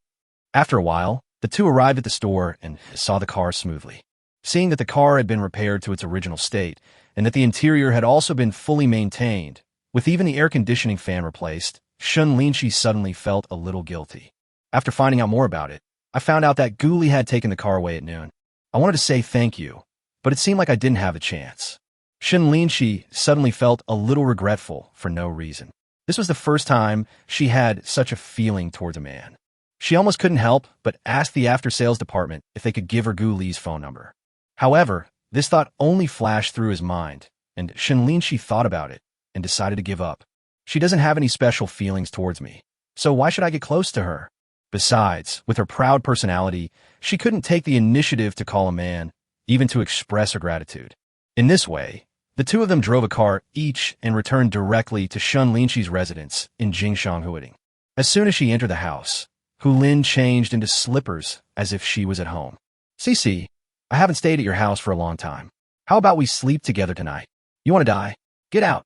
After a while, the 2 arrived at the store and saw the car smoothly. Seeing that the car had been repaired to its original state, and that the interior had also been fully maintained, with even the air conditioning fan replaced, Shen Linxi suddenly felt a little guilty. After finding out more about it, I found out that Guli had taken the car away at noon. I wanted to say thank you, but it seemed like I didn't have a chance. Shen Linxi suddenly felt a little regretful for no reason. This was the first time she had such a feeling towards a man. She almost couldn't help but ask the after-sales department if they could give her Gu Li's phone number. However, this thought only flashed through his mind, and Shen Linxi thought about it and decided to give up. She doesn't have any special feelings towards me, so why should I get close to her? Besides, with her proud personality, she couldn't take the initiative to call a man, even to express her gratitude. In this way, the two of them drove a car each and returned directly to Shen Linxi's residence in Jingshanhuading. As soon as she entered the house, Hulin changed into slippers as if she was at home. Cici, I haven't stayed at your house for a long time. How about we sleep together tonight? You want to die? Get out.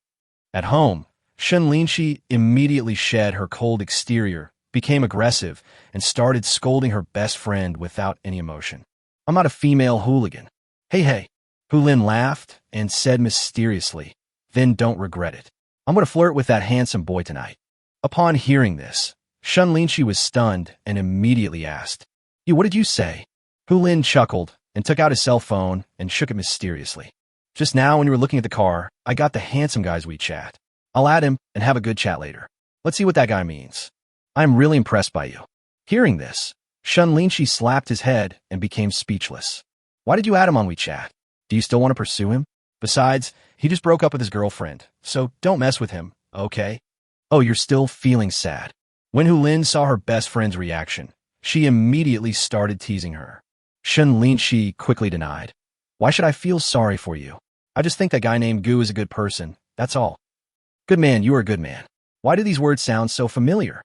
At home, Shen Linxi immediately shed her cold exterior, became aggressive, and started scolding her best friend without any emotion. I'm not a female hooligan. Hey. Hulin laughed and said mysteriously, then don't regret it. I'm going to flirt with that handsome boy tonight. Upon hearing this, Shen Linxi was stunned and immediately asked, what did you say? Hulin chuckled and took out his cell phone and shook it mysteriously. Just now when you were looking at the car, I got the handsome guy's WeChat. I'll add him and have a good chat later. Let's see what that guy means. I'm really impressed by you. Hearing this, Shen Linxi slapped his head and became speechless. Why did you add him on WeChat? Do you still want to pursue him? Besides, he just broke up with his girlfriend, so don't mess with him, okay? Oh, you're still feeling sad. When Hulin saw her best friend's reaction, she immediately started teasing her. Shen Linxi quickly denied. Why should I feel sorry for you? I just think that guy named Gu is a good person, that's all. Good man, you are a good man. Why do these words sound so familiar?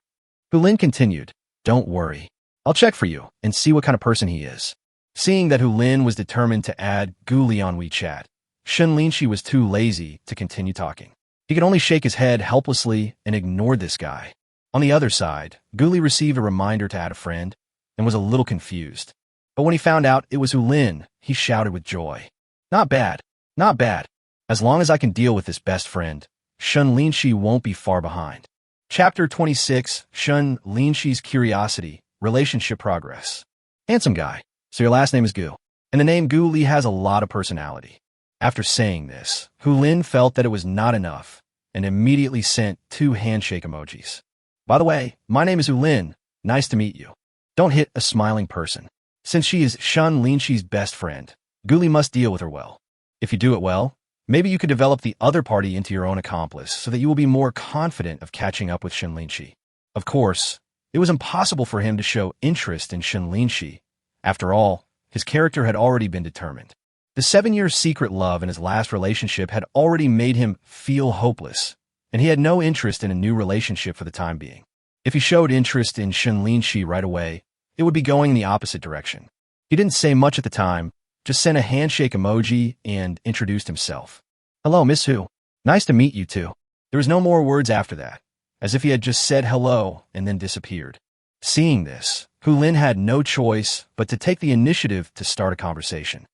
Hulin continued, don't worry. I'll check for you and see what kind of person he is. Seeing that Hulin was determined to add Gu Li on WeChat, Shen Linxi was too lazy to continue talking. He could only shake his head helplessly and ignored this guy. On the other side, Gu Li received a reminder to add a friend and was a little confused. But when he found out it was Hulin, he shouted with joy. Not bad, not bad. As long as I can deal with this best friend, Shen Linxi won't be far behind. Chapter 26, Shen Linxi's Curiosity, Relationship Progress. Handsome guy. So your last name is Gu. And the name Gu Li has a lot of personality. After saying this, Hulin felt that it was not enough and immediately sent 2 handshake emojis. By the way, my name is Hulin. Nice to meet you. Don't hit a smiling person. Since she is Shen Linxi's best friend, Gu Li must deal with her well. If you do it well, maybe you could develop the other party into your own accomplice so that you will be more confident of catching up with Shen Linxi. Of course, it was impossible for him to show interest in Shen Linxi. After all, his character had already been determined. The 7-year secret love in his last relationship had already made him feel hopeless, and he had no interest in a new relationship for the time being. If he showed interest in Shen Linxi right away, it would be going in the opposite direction. He didn't say much at the time, just sent a handshake emoji and introduced himself. Hello, Miss Hu. Nice to meet you too. There was no more words after that, as if he had just said hello and then disappeared. Seeing this, Hulin had no choice but to take the initiative to start a conversation.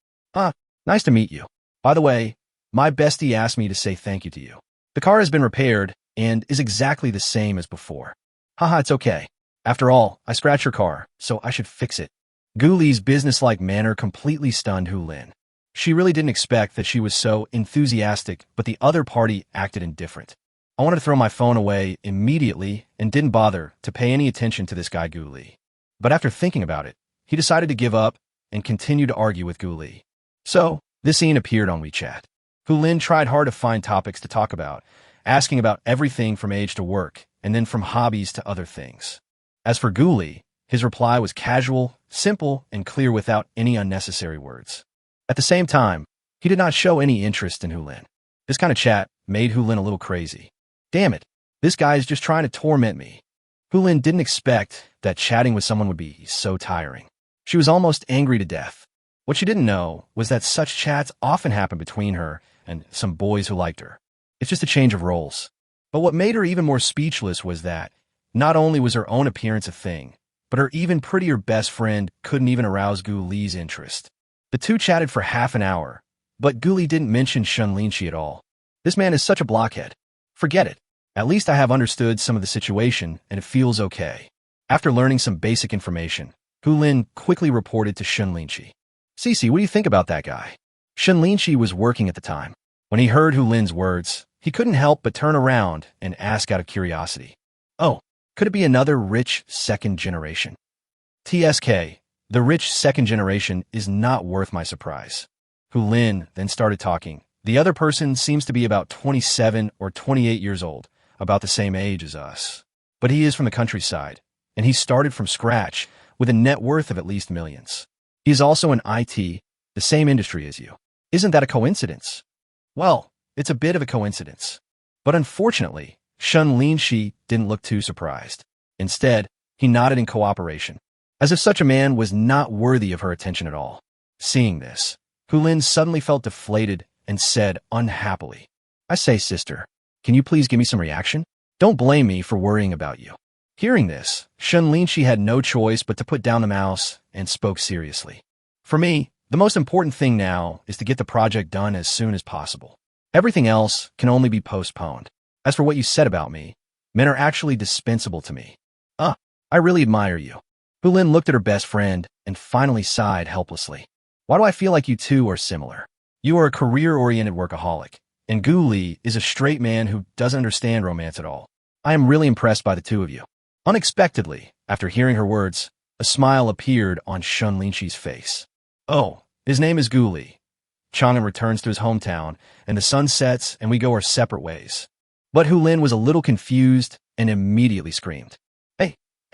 Nice to meet you. By the way, my bestie asked me to say thank you to you. The car has been repaired and is exactly the same as before. Haha, it's okay. After all, I scratched your car, so I should fix it. Gu Li's businesslike manner completely stunned Hulin. She really didn't expect that she was so enthusiastic, but the other party acted indifferent. I wanted to throw my phone away immediately and didn't bother to pay any attention to this guy Gu Li. But after thinking about it, he decided to give up and continue to argue with Gu Li. So, this scene appeared on WeChat. Hulin tried hard to find topics to talk about, asking about everything from age to work, and then from hobbies to other things. As for Gu Li, his reply was casual, simple, and clear without any unnecessary words. At the same time, he did not show any interest in Hulin. This kind of chat made Hulin a little crazy. Damn it, this guy is just trying to torment me. Hulin didn't expect that chatting with someone would be so tiring. She was almost angry to death. What she didn't know was that such chats often happened between her and some boys who liked her. It's just a change of roles. But what made her even more speechless was that not only was her own appearance a thing, but her even prettier best friend couldn't even arouse Gu Li's interest. The two chatted for half an hour, but Gu Li didn't mention Shen Linxi at all. This man is such a blockhead. Forget it. At least I have understood some of the situation, and it feels okay. After learning some basic information, Hulin quickly reported to Shen Linxi. Cece, what do you think about that guy? Shen Linxi was working at the time. When he heard Hu Lin's words, he couldn't help but turn around and ask out of curiosity. Oh, could it be another rich second generation? TSK, the rich second generation is not worth my surprise. Hu Lin then started talking. The other person seems to be about 27 or 28 years old, about the same age as us. But he is from the countryside, and he started from scratch with a net worth of at least millions. He is also in IT, the same industry as you. Isn't that a coincidence? Well, it's a bit of a coincidence. But unfortunately, Shen Linxi didn't look too surprised. Instead, he nodded in cooperation, as if such a man was not worthy of her attention at all. Seeing this, Hu Lin suddenly felt deflated and said unhappily, I say, sister, can you please give me some reaction? Don't blame me for worrying about you. Hearing this, Shen Linxi had no choice but to put down the mouse and spoke seriously. For me, the most important thing now is to get the project done as soon as possible. Everything else can only be postponed. As for what you said about me, men are actually dispensable to me. I really admire you. Hu Lin looked at her best friend and finally sighed helplessly. Why do I feel like you two are similar? You are a career-oriented workaholic, and Gu Li is a straight man who doesn't understand romance at all. I am really impressed by the two of you. Unexpectedly, after hearing her words, a smile appeared on Shen Linxi's face. Oh, his name is Gu Li. Chang'an returns to his hometown, and the sun sets and we go our separate ways. But Hu Lin was a little confused and immediately screamed.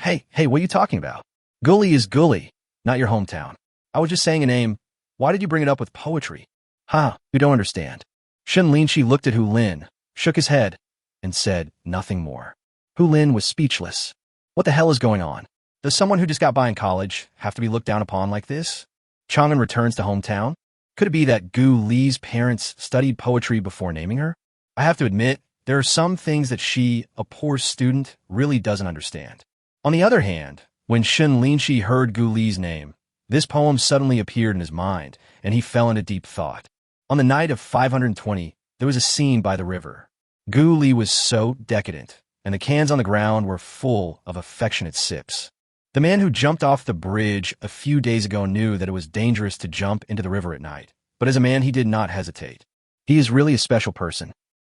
Hey, what are you talking about? Gully is Gully, not your hometown. I was just saying a name. Why did you bring it up with poetry? You don't understand. Shen Linxi looked at Hu Lin, shook his head, and said nothing more. Hu Lin was speechless. What the hell is going on? Does someone who just got by in college have to be looked down upon like this? Chang'an returns to hometown? Could it be that Gu Li's parents studied poetry before naming her? I have to admit, there are some things that she, a poor student, really doesn't understand. On the other hand, when Shen Linxi heard Gu Li's name, this poem suddenly appeared in his mind, and he fell into deep thought. On the night of 520, there was a scene by the river. Gu Li was so decadent, and the cans on the ground were full of affectionate sips. The man who jumped off the bridge a few days ago knew that it was dangerous to jump into the river at night, but as a man he did not hesitate. He is really a special person.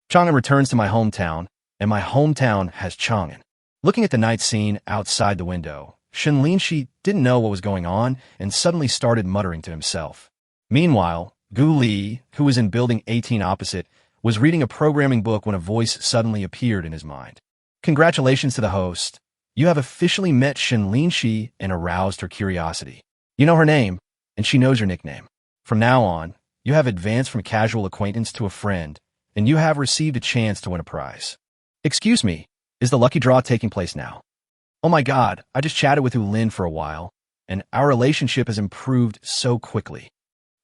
Chang'an returns to my hometown, and my hometown has Chang'an. Looking at the night scene outside the window, Shen Linxi didn't know what was going on and suddenly started muttering to himself. Meanwhile, Gu Li, who was in building 18 opposite, was reading a programming book when a voice suddenly appeared in his mind. Congratulations to the host. You have officially met Shen Linxi and aroused her curiosity. You know her name, and she knows your nickname. From now on, you have advanced from casual acquaintance to a friend, and you have received a chance to win a prize. Excuse me, is the lucky draw taking place now? Oh my god, I just chatted with Hu Lin for a while, and our relationship has improved so quickly.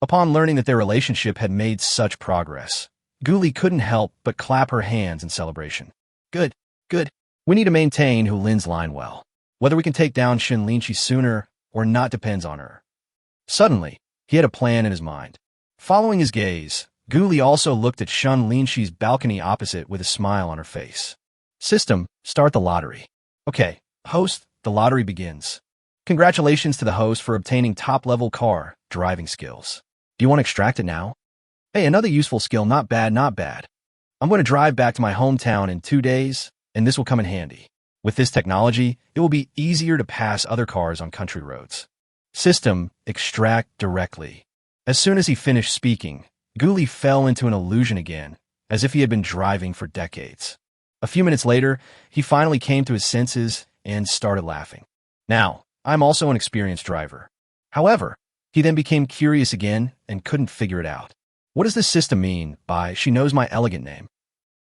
Upon learning that their relationship had made such progress, Gu Li couldn't help but clap her hands in celebration. Good. We need to maintain Hu Lin's line well. Whether we can take down Shen Linxi sooner or not depends on her. Suddenly, he had a plan in his mind. Following his gaze, Gu Li also looked at Shen Linxi's balcony opposite with a smile on her face. System, start the lottery. Okay, host, the lottery begins. Congratulations to the host for obtaining top-level car driving skills. Do you want to extract it now? Hey, another useful skill, not bad. I'm going to drive back to my hometown in 2 days, and this will come in handy. With this technology, it will be easier to pass other cars on country roads. System, extract directly. As soon as he finished speaking, Gu Li fell into an illusion again, as if he had been driving for decades. A few minutes later, he finally came to his senses and started laughing. Now, I'm also an experienced driver. However, he then became curious again and couldn't figure it out. What does this system mean by she knows my elegant name?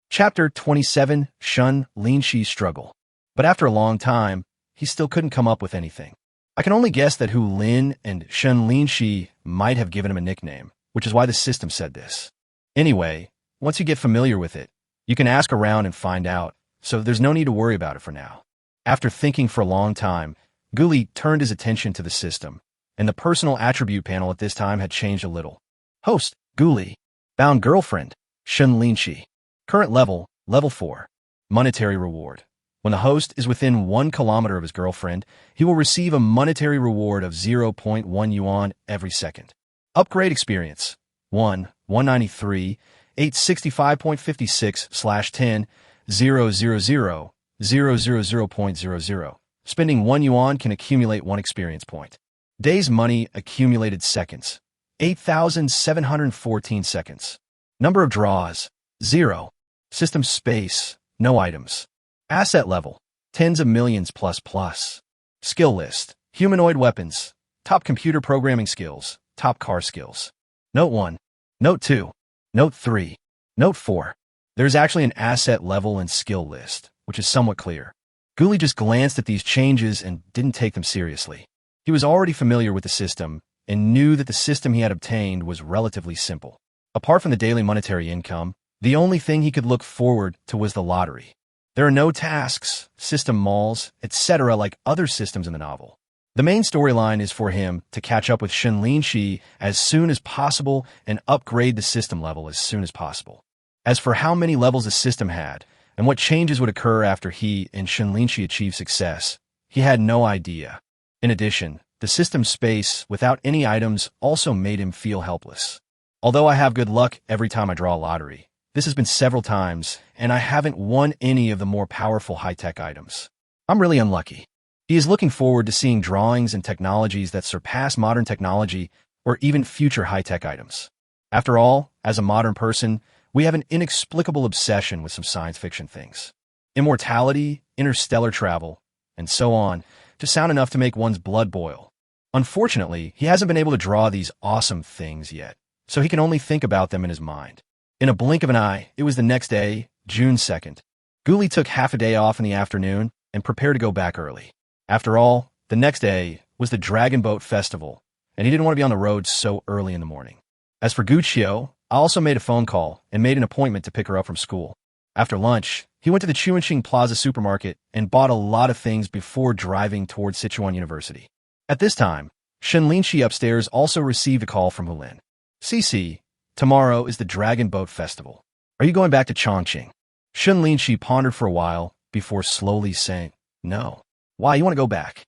Chapter 27, Shen Linxi's Struggle. But after a long time, he still couldn't come up with anything. I can only guess that Hu Lin and Shen Linxi might have given him a nickname, which is why the system said this. Anyway, once you get familiar with it, you can ask around and find out, so there's no need to worry about it for now. After thinking for a long time, Gu Li turned his attention to the system, and the personal attribute panel at this time had changed a little. Host, Gu Li. Bound girlfriend, Shen Linxi. Current level, level 4. Monetary reward. When the host is within 1 kilometer of his girlfriend, he will receive a monetary reward of 0.1 yuan every second. Upgrade experience. 1, 193, 865.56/10, 000, 000.00. Spending 1 yuan can accumulate 1 experience point. Days money accumulated seconds. 8,714 seconds. Number of draws. 0. System space. No items. Asset level. Tens of millions plus. Skill list. Humanoid weapons. Top computer programming skills. Top car skills. Note 1. Note 2. Note 3. Note 4. There's actually an asset level and skill list, which is somewhat clear. Guli just glanced at these changes and didn't take them seriously. He was already familiar with the system and knew that the system he had obtained was relatively simple. Apart from the daily monetary income, the only thing he could look forward to was the lottery. There are no tasks, system malls, etc. like other systems in the novel. The main storyline is for him to catch up with Shen Linxi as soon as possible and upgrade the system level as soon as possible. As for how many levels the system had, and what changes would occur after he and Shen Linxi achieved success, he had no idea. In addition, the system space without any items also made him feel helpless. Although I have good luck every time I draw a lottery, this has been several times, and I haven't won any of the more powerful high-tech items. I'm really unlucky. He is looking forward to seeing drawings and technologies that surpass modern technology or even future high-tech items. After all, as a modern person, we have an inexplicable obsession with some science fiction things. Immortality, interstellar travel, and so on, to sound enough to make one's blood boil. Unfortunately, he hasn't been able to draw these awesome things yet, so he can only think about them in his mind. In a blink of an eye, it was the next day, June 2nd. Guli took half a day off in the afternoon and prepared to go back early. After all, the next day was the Dragon Boat Festival, and he didn't want to be on the road so early in the morning. As for Guqiu, I also made a phone call and made an appointment to pick her up from school. After lunch, he went to the Chuanqing Plaza supermarket and bought a lot of things before driving towards Sichuan University. At this time, Shen Linxi upstairs also received a call from Hulin. "Cici, tomorrow is the Dragon Boat Festival. Are you going back to Chongqing?" Shen Linxi pondered for a while before slowly saying, "No." "Why, you want to go back?"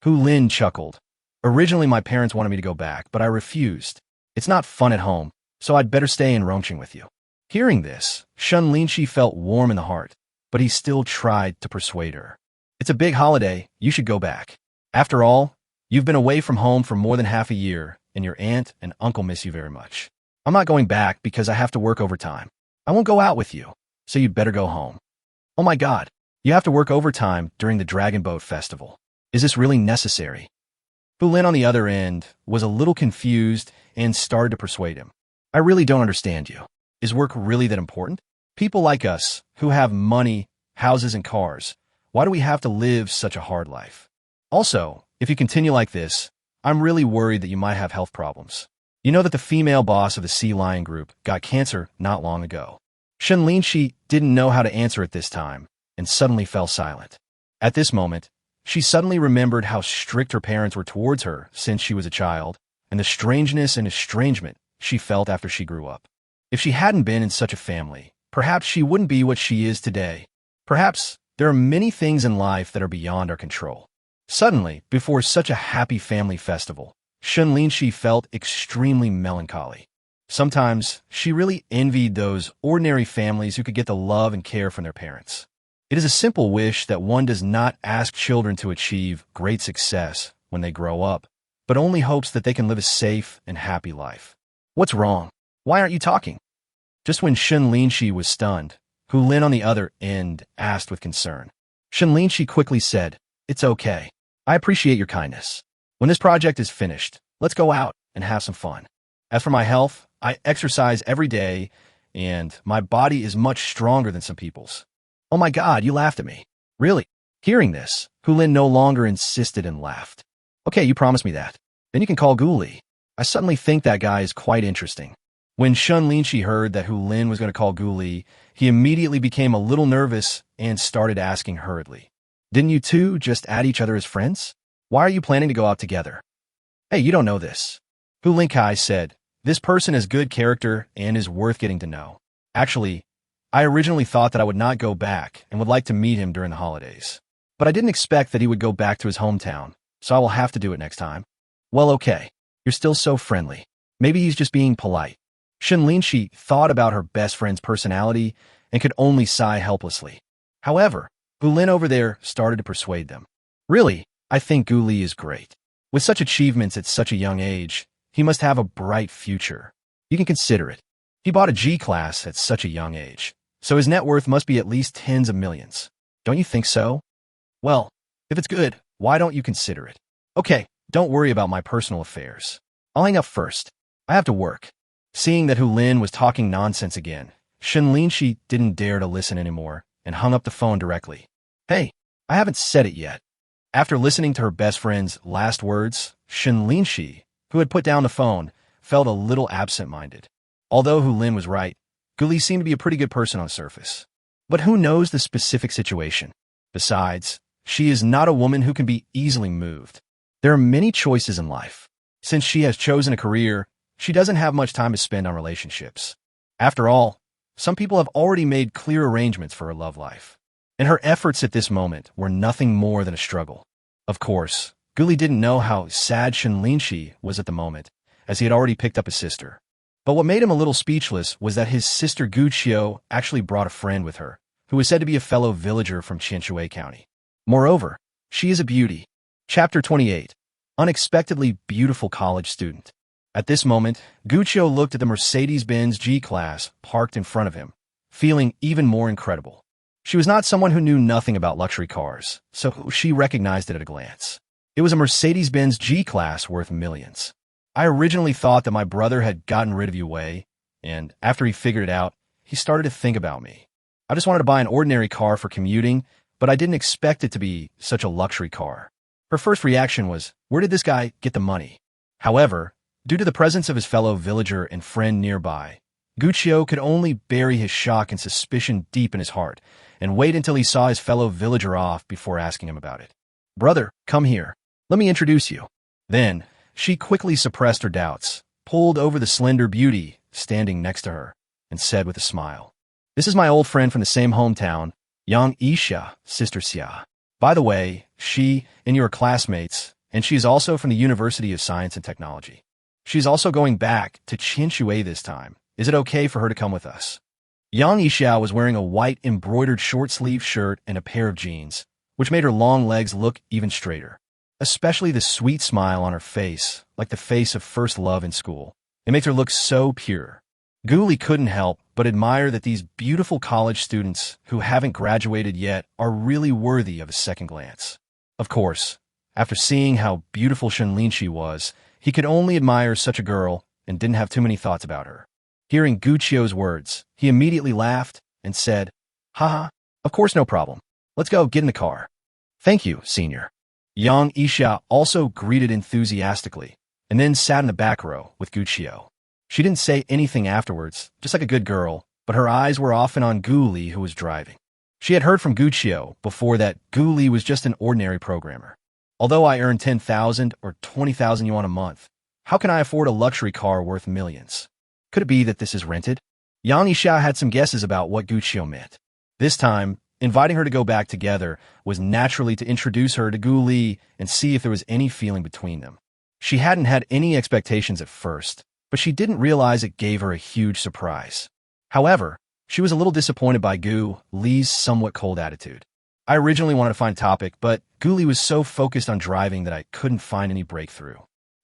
Hulin chuckled. "Originally my parents wanted me to go back, but I refused. It's not fun at home, so I'd better stay in Rongqing with you." Hearing this, Shen Linxi felt warm in the heart, but he still tried to persuade her. "It's a big holiday, you should go back. After all, you've been away from home for more than half a year, and your aunt and uncle miss you very much. I'm not going back because I have to work overtime. I won't go out with you, so you'd better go home." "Oh my God, you have to work overtime during the Dragon Boat Festival. Is this really necessary?" Hulin on the other end was a little confused and started to persuade him. "I really don't understand you. Is work really that important? People like us, who have money, houses, and cars, why do we have to live such a hard life? Also, if you continue like this, I'm really worried that you might have health problems. You know that the female boss of the Sea Lion Group got cancer not long ago." Shen Linxi didn't know how to answer at this time and suddenly fell silent. At this moment, she suddenly remembered how strict her parents were towards her since she was a child, and the strangeness and estrangement she felt after she grew up. If she hadn't been in such a family, perhaps she wouldn't be what she is today. Perhaps there are many things in life that are beyond our control. Suddenly, before such a happy family festival, Shen Linxi felt extremely melancholy. Sometimes she really envied those ordinary families who could get the love and care from their parents. It is a simple wish that one does not ask children to achieve great success when they grow up, but only hopes that they can live a safe and happy life. "What's wrong? Why aren't you talking?" Just when Shen Linxi was stunned, Hulin on the other end asked with concern. Shen Linxi quickly said, "It's okay. I appreciate your kindness. When this project is finished, let's go out and have some fun. As for my health, I exercise every day, and my body is much stronger than some people's." "Oh my God, you laughed at me. Really?" Hearing this, Hulin no longer insisted and laughed. "Okay, you promised me that. Then you can call Guli. I suddenly think that guy is quite interesting." When Shen Linxi heard that Hulin was going to call Guli, he immediately became a little nervous and started asking hurriedly, "Didn't you two just add each other as friends? Why are you planning to go out together?" "Hey, you don't know this." Hu Linkai said, "This person has good character and is worth getting to know. Actually, I originally thought that I would not go back and would like to meet him during the holidays. But I didn't expect that he would go back to his hometown, so I will have to do it next time." "Well, okay. You're still so friendly. Maybe he's just being polite. Shen Linxi thought about her best friend's personality and could only sigh helplessly. However, Gulin over there started to persuade them. Really, I think Gu Li is great. With such achievements at such a young age, he must have a bright future. You can consider it. He bought a G-class at such a young age, so his net worth must be at least tens of millions. Don't you think so? Well, if it's good, why don't you consider it? Okay, don't worry about my personal affairs. I'll hang up first. I have to work. Seeing that Hu Lin was talking nonsense again, Shen Linxi didn't dare to listen anymore and hung up the phone directly. Hey, I haven't said it yet. After listening to her best friend's last words, Shen Linxi, who had put down the phone, felt a little absent-minded. Although Hu Lin was right, Gu Li seemed to be a pretty good person on the surface. But who knows the specific situation? Besides, she is not a woman who can be easily moved. There are many choices in life. Since she has chosen a career, she doesn't have much time to spend on relationships. After all, some people have already made clear arrangements for her love life. And her efforts at this moment were nothing more than a struggle. Of course, Gu Li didn't know how sad Shen Linxi was at the moment, as he had already picked up a sister. But what made him a little speechless was that his sister Gu Qiu actually brought a friend with her, who was said to be a fellow villager from Qianshui County. Moreover, she is a beauty. Chapter 28. Unexpectedly beautiful college student. At this moment, Gu Qiu looked at the Mercedes-Benz G-Class parked in front of him, feeling even more incredible. She was not someone who knew nothing about luxury cars, so she recognized it at a glance. It was a Mercedes-Benz G-Class worth millions. I originally thought that my brother had gotten rid of Yue, and after he figured it out, he started to think about me. I just wanted to buy an ordinary car for commuting, but I didn't expect it to be such a luxury car. Her first reaction was, where did this guy get the money? However, due to the presence of his fellow villager and friend nearby, Gu Qiu could only bury his shock and suspicion deep in his heart and wait until he saw his fellow villager off before asking him about it. Brother, come here. Let me introduce you. Then, she quickly suppressed her doubts, pulled over the slender beauty standing next to her, and said with a smile, this is my old friend from the same hometown, Yang Yixia, Sister Xia. By the way, she and you are classmates, and she is also from the University of Science and Technology. She's also going back to Qianshui this time. Is it okay for her to come with us? Yang Yixia was wearing a white embroidered short-sleeved shirt and a pair of jeans, which made her long legs look even straighter. Especially the sweet smile on her face, like the face of first love in school. It makes her look so pure. Gu Li couldn't help but admire that these beautiful college students who haven't graduated yet are really worthy of a second glance. Of course, after seeing how beautiful Shen Linxi was, he could only admire such a girl and didn't have too many thoughts about her. Hearing Gu Qiu's words, he immediately laughed and said, haha, of course no problem. Let's go get in the car. Thank you, senior. Yang Yixia also greeted enthusiastically, and then sat in the back row with Gu Qiu. She didn't say anything afterwards, just like a good girl, but her eyes were often on Gu Li, who was driving. She had heard from Gu Qiu before that Gu Li was just an ordinary programmer. Although I earn 10,000 or 20,000 yuan a month, how can I afford a luxury car worth millions? Could it be that this is rented? Yang Yixia had some guesses about what Gu Qiu meant. This time, inviting her to go back together was naturally to introduce her to Gu Li and see if there was any feeling between them. She hadn't had any expectations at first, but she didn't realize it gave her a huge surprise. However, she was a little disappointed by Gu Li's somewhat cold attitude. I originally wanted to find a topic, but Gu Li was so focused on driving that I couldn't find any breakthrough.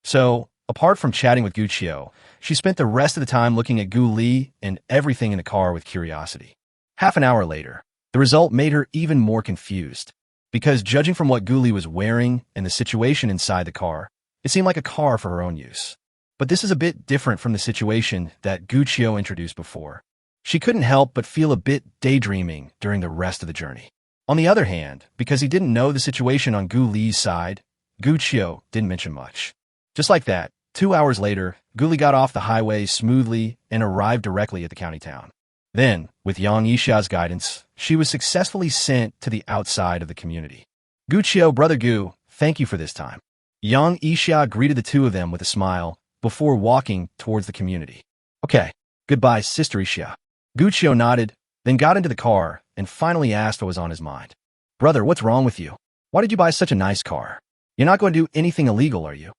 So, apart from chatting with Gu Qiu, she spent the rest of the time looking at Gu Li and everything in the car with curiosity. Half an hour later, the result made her even more confused, because judging from what Gu Li was wearing and the situation inside the car, it seemed like a car for her own use. But this is a bit different from the situation that Gu Qiu introduced before. She couldn't help but feel a bit daydreaming during the rest of the journey. On the other hand, because he didn't know the situation on Gu Li's side, Gu Qiu didn't mention much. Just like that, 2 hours later, Gu Li got off the highway smoothly and arrived directly at the county town. Then, with Yang Yixia's guidance, she was successfully sent to the outside of the community. Gu Qiu, brother Gu, thank you for this time. Yang Yixia greeted the two of them with a smile before walking towards the community. Okay, goodbye, Sister Yixia. Gu Qiu nodded, then got into the car and finally asked what was on his mind. Brother, what's wrong with you? Why did you buy such a nice car? You're not going to do anything illegal, are you?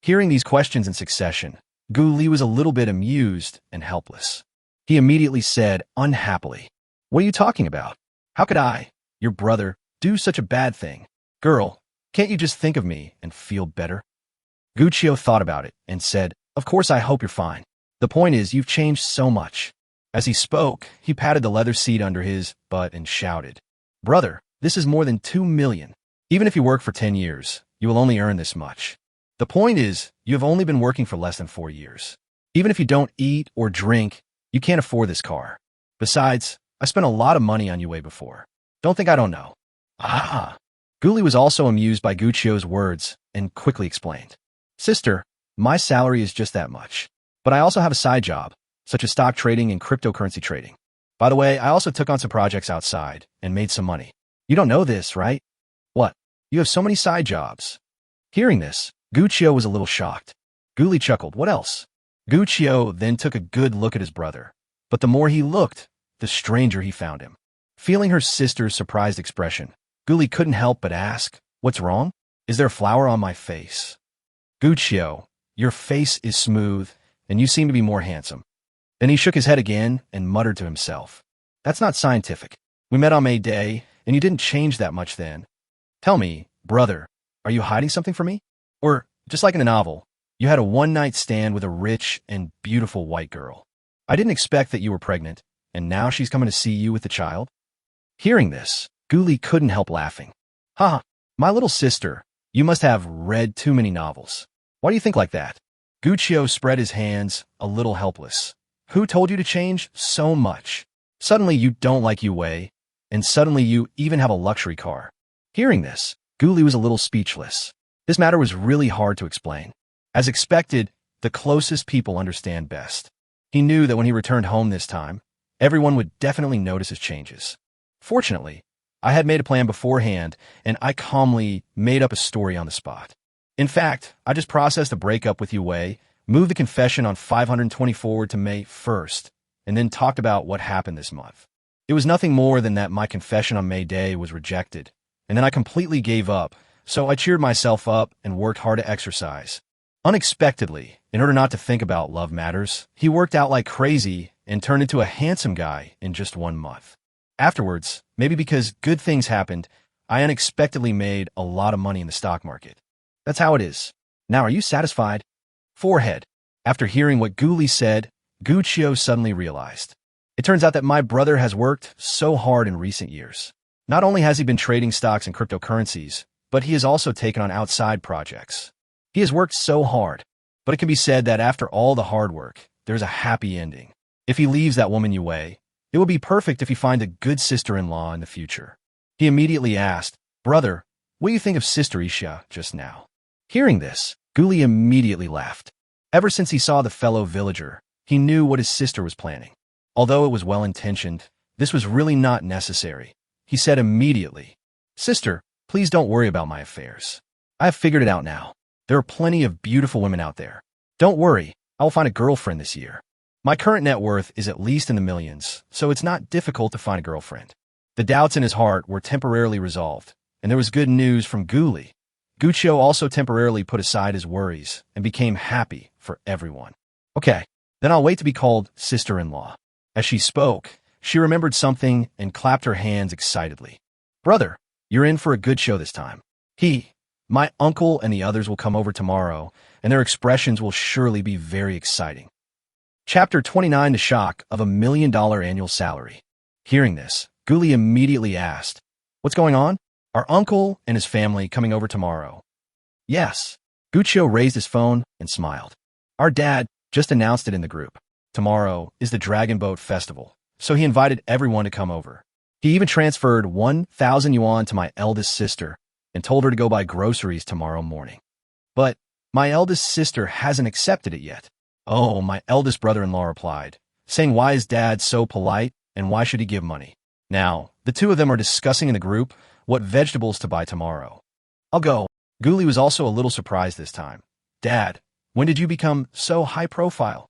Hearing these questions in succession, Gu Li was a little bit amused and helpless. He immediately said, unhappily, "What are you talking about? How could I, your brother, do such a bad thing? Girl, can't you just think of me and feel better?" Gu Qiu thought about it and said, "Of course I hope you're fine. The point is, you've changed so much." As he spoke, he patted the leather seat under his butt and shouted, "Brother, this is more than 2 million. Even if you work for 10 years, you will only earn this much. The point is, you have only been working for less than 4 years. Even if you don't eat or drink, you can't afford this car. Besides, I spent a lot of money on Yue before. Don't think I don't know." Ah! Guli was also amused by Gu Qiu's words and quickly explained, "Sister, my salary is just that much. But I also have a side job, such as stock trading and cryptocurrency trading. By the way, I also took on some projects outside and made some money. You don't know this, right? What? You have so many side jobs." Hearing this, Gu Qiu was a little shocked. Guli chuckled, "What else?" Gu Qiu then took a good look at his brother, but the more he looked, the stranger he found him. Feeling her sister's surprised expression, Guli couldn't help but ask, "What's wrong? Is there a flower on my face?" "Gu Qiu, your face is smooth, and you seem to be more handsome." Then he shook his head again and muttered to himself, "That's not scientific. We met on May Day, and you didn't change that much then. Tell me, brother, are you hiding something from me? Or, just like in a novel, you had a one-night stand with a rich and beautiful white girl. I didn't expect that you were pregnant, and now she's coming to see you with the child?" Hearing this, Guli couldn't help laughing. "Ha! My little sister, you must have read too many novels. Why do you think like that?" Gu Qiu spread his hands, a little helpless. "Who told you to change so much? Suddenly you don't like Yue, and suddenly you even have a luxury car." Hearing this, Guli was a little speechless. This matter was really hard to explain. As expected, the closest people understand best. He knew that when he returned home this time, everyone would definitely notice his changes. Fortunately, I had made a plan beforehand, and I calmly made up a story on the spot. In fact, I just processed a breakup with Yue, moved the confession on 520 forward to May 1st, and then talked about what happened this month. It was nothing more than that my confession on May Day was rejected, and then I completely gave up, so I cheered myself up and worked hard to exercise. Unexpectedly, in order not to think about love matters, he worked out like crazy and turned into a handsome guy in just 1 month. Afterwards, maybe because good things happened, I unexpectedly made a lot of money in the stock market. That's how it is. Now, are you satisfied? Forehead. After hearing what Guli said, Gu Qiu suddenly realized. It turns out that my brother has worked so hard in recent years. Not only has he been trading stocks and cryptocurrencies, but he has also taken on outside projects. He has worked so hard, but it can be said that after all the hard work, there's a happy ending. If he leaves that woman Yue, it will be perfect if he finds a good sister-in-law in the future. He immediately asked, "Brother, what do you think of Sister Isha just now?" Hearing this, Guli immediately laughed. Ever since he saw the fellow villager, he knew what his sister was planning. Although it was well-intentioned, this was really not necessary. He said immediately, "Sister, please don't worry about my affairs. I have figured it out now. There are plenty of beautiful women out there. Don't worry, I will find a girlfriend this year. My current net worth is at least in the millions, so it's not difficult to find a girlfriend." The doubts in his heart were temporarily resolved, and there was good news from Guli. Gu Qiu also temporarily put aside his worries and became happy for everyone. "Okay, then I'll wait to be called sister-in-law." As she spoke, she remembered something and clapped her hands excitedly. "Brother, you're in for a good show this time. My uncle and the others will come over tomorrow, and their expressions will surely be very exciting." Chapter 29, The Shock of $1 Million Annual Salary. Hearing this, Guli immediately asked, "What's going on? Are uncle and his family coming over tomorrow?" "Yes." Gu Qiu raised his phone and smiled. "Our dad just announced it in the group. Tomorrow is the Dragon Boat Festival, so he invited everyone to come over. He even transferred 1,000 yuan to my eldest sister and told her to go buy groceries tomorrow morning. But my eldest sister hasn't accepted it yet." "Oh," my eldest brother-in-law replied, saying why is dad so polite and why should he give money? Now, the two of them are discussing in the group what vegetables to buy tomorrow. "I'll go." Guli was also a little surprised this time. "Dad, when did you become so high profile?"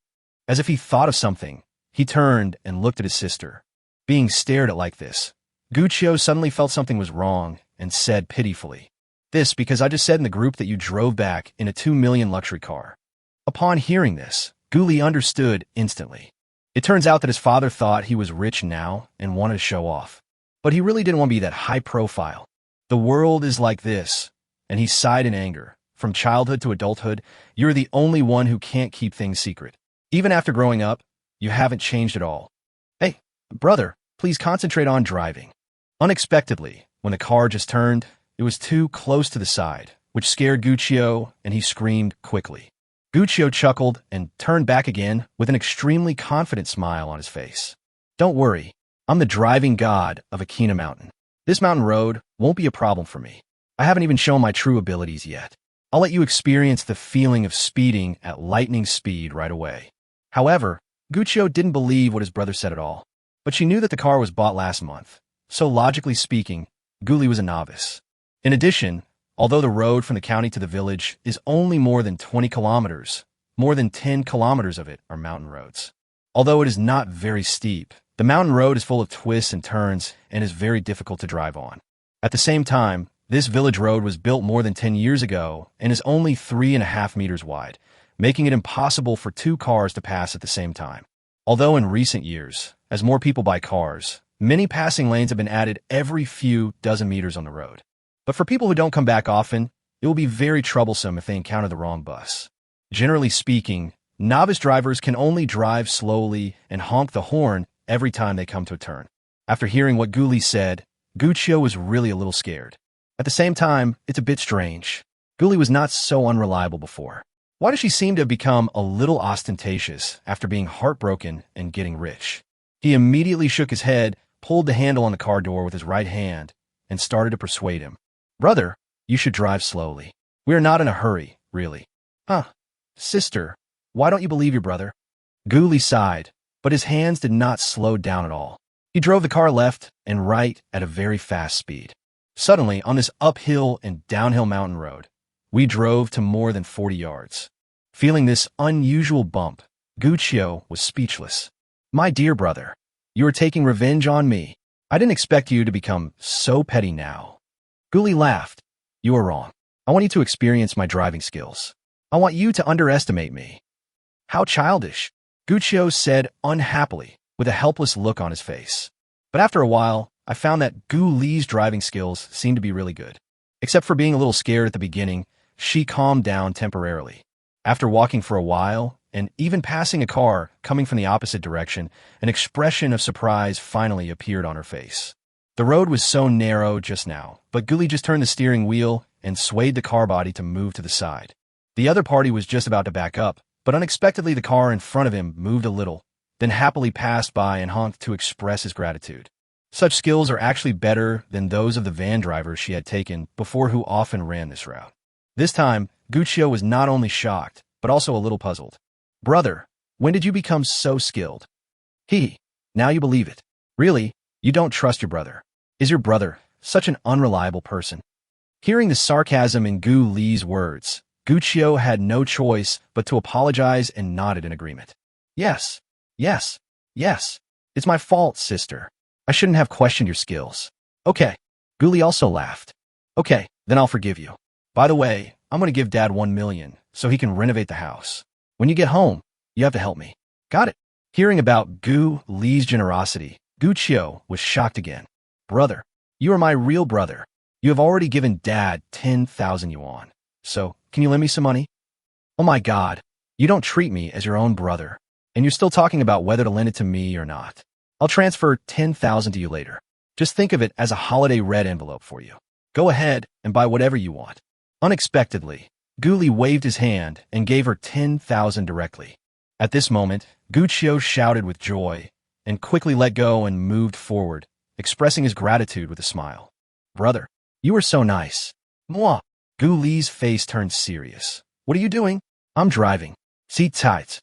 As if he thought of something, he turned and looked at his sister. Being stared at like this, Gu Qiu suddenly felt something was wrong and said pitifully, "This because I just said in the group that you drove back in a 2 million luxury car." Upon hearing this, Guli understood instantly. It turns out that his father thought he was rich now and wanted to show off. But he really didn't want to be that high profile. The world is like this, and he sighed in anger. From childhood to adulthood, you're the only one who can't keep things secret. Even after growing up, you haven't changed at all. Hey, brother, please concentrate on driving. Unexpectedly, when the car just turned, it was too close to the side, which scared Guccio, and he screamed quickly. Guccio chuckled and turned back again with an extremely confident smile on his face. Don't worry, I'm the driving god of Akina Mountain. This mountain road won't be a problem for me. I haven't even shown my true abilities yet. I'll let you experience the feeling of speeding at lightning speed right away. However, Guccio didn't believe what his brother said at all, but she knew that the car was bought last month, so logically speaking, Guli was a novice. In addition, although the road from the county to the village is only more than 20 kilometers, more than 10 kilometers of it are mountain roads. Although it is not very steep, the mountain road is full of twists and turns and is very difficult to drive on. At the same time, this village road was built more than 10 years ago and is only 3.5 meters wide, making it impossible for two cars to pass at the same time. Although in recent years, as more people buy cars, many passing lanes have been added every few dozen meters on the road. But for people who don't come back often, it will be very troublesome if they encounter the wrong bus. Generally speaking, novice drivers can only drive slowly and honk the horn every time they come to a turn. After hearing what Guli said, Guccio was really a little scared. At the same time, it's a bit strange. Guli was not so unreliable before. Why does she seem to have become a little ostentatious after being heartbroken and getting rich? He immediately shook his head, pulled the handle on the car door with his right hand, and started to persuade him. Brother, you should drive slowly. We are not in a hurry, really. Huh. Sister, why don't you believe your brother? Guli sighed, but his hands did not slow down at all. He drove the car left and right at a very fast speed. Suddenly, on this uphill and downhill mountain road, we drove to more than 40 yards. Feeling this unusual bump, Guccio was speechless. My dear brother, you are taking revenge on me. I didn't expect you to become so petty now. Guli laughed. You are wrong. I want you to experience my driving skills. I want you to underestimate me. How childish, Guccio said unhappily, with a helpless look on his face. But after a while, I found that Guli's driving skills seemed to be really good. Except for being a little scared at the beginning, she calmed down temporarily. After walking for a while, and even passing a car coming from the opposite direction, an expression of surprise finally appeared on her face. The road was so narrow just now, but Guli just turned the steering wheel and swayed the car body to move to the side. The other party was just about to back up, but unexpectedly the car in front of him moved a little, then happily passed by and honked to express his gratitude. Such skills are actually better than those of the van drivers she had taken before who often ran this route. This time, Guccio was not only shocked, but also a little puzzled. Brother, when did you become so skilled? Now you believe it. Really, you don't trust your brother. Is your brother such an unreliable person? Hearing the sarcasm in Guli's words, Guccio had no choice but to apologize and nodded in agreement. Yes. It's my fault, sister. I shouldn't have questioned your skills. Okay. Guli also laughed. Okay, then I'll forgive you. By the way, I'm going to give Dad 1 million so he can renovate the house. When you get home, you have to help me. Got it. Hearing about Guli's generosity, Guccio was shocked again. Brother, you are my real brother. You have already given Dad 10,000 yuan. So, can you lend me some money? Oh my God, you don't treat me as your own brother, and you're still talking about whether to lend it to me or not. I'll transfer 10,000 to you later. Just think of it as a holiday red envelope for you. Go ahead and buy whatever you want. Unexpectedly, Guli waved his hand and gave her 10,000 directly. At this moment, Guccio shouted with joy and quickly let go and moved forward, expressing his gratitude with a smile. Brother, you are so nice. Moi. Guli's face turned serious. What are you doing? I'm driving. Sit tight.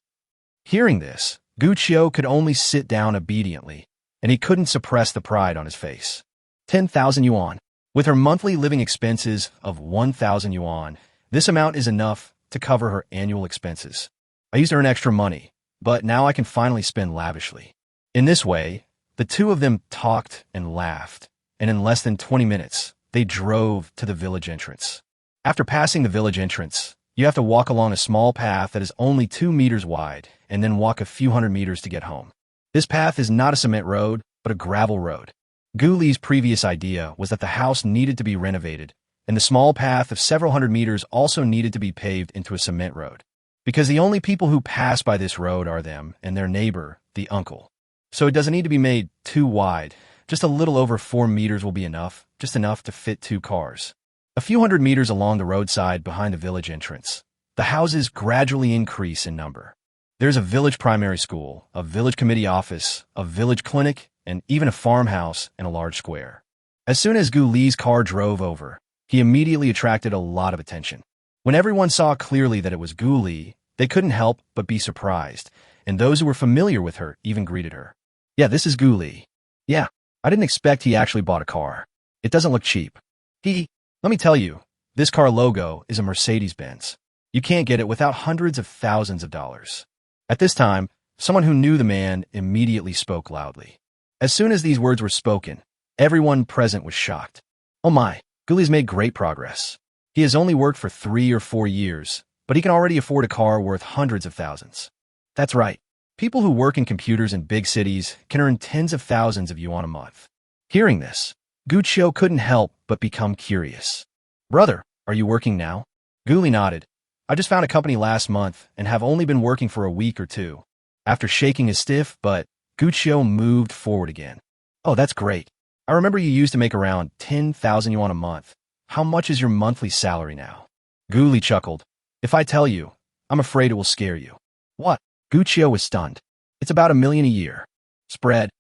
Hearing this, Guccio could only sit down obediently, and he couldn't suppress the pride on his face. 10,000 yuan. With her monthly living expenses of 1,000 yuan, this amount is enough to cover her annual expenses. I used to earn extra money, but now I can finally spend lavishly. In this way, the two of them talked and laughed, and in less than 20 minutes, they drove to the village entrance. After passing the village entrance, You have to walk along a small path that is only 2 meters wide and then walk a few hundred meters to get home. This path is not a cement road, but a gravel road. Gu Li's previous idea was that the house needed to be renovated, and the small path of several hundred meters also needed to be paved into a cement road, because the only people who pass by this road are them and their neighbor, the uncle. So it doesn't need to be made too wide. Just a little over 4 meters will be enough, just enough to fit 2 cars. A few hundred meters along the roadside behind the village entrance, the houses gradually increase in number. There's a village primary school, a village committee office, a village clinic, and even a farmhouse in a large square. As soon as Gu Li's car drove over, he immediately attracted a lot of attention. When everyone saw clearly that it was Gu Li, they couldn't help but be surprised, and those who were familiar with her even greeted her. Yeah, this is Gu Li. Yeah, I didn't expect he actually bought a car. It doesn't look cheap. Let me tell you, this car logo is a Mercedes-Benz. You can't get it without hundreds of thousands of dollars. At this time, someone who knew the man immediately spoke loudly. As soon as these words were spoken, everyone present was shocked. Oh my, Gu Li's made great progress. He has only worked for 3 or 4 years, but he can already afford a car worth hundreds of thousands. That's right. People who work in computers in big cities can earn tens of thousands of yuan a month. Hearing this, Gu Qiu couldn't help but become curious. Brother, are you working now? Gu Li nodded. I just found a company last month and have only been working for a week or 2. After shaking his stiff butt, Gu Qiu moved forward again. Oh, that's great. I remember you used to make around 10,000 yuan a month. How much is your monthly salary now? Gu Li chuckled. If I tell you, I'm afraid it will scare you. What? Gu Qiu was stunned. It's about $1 million a year. Spread.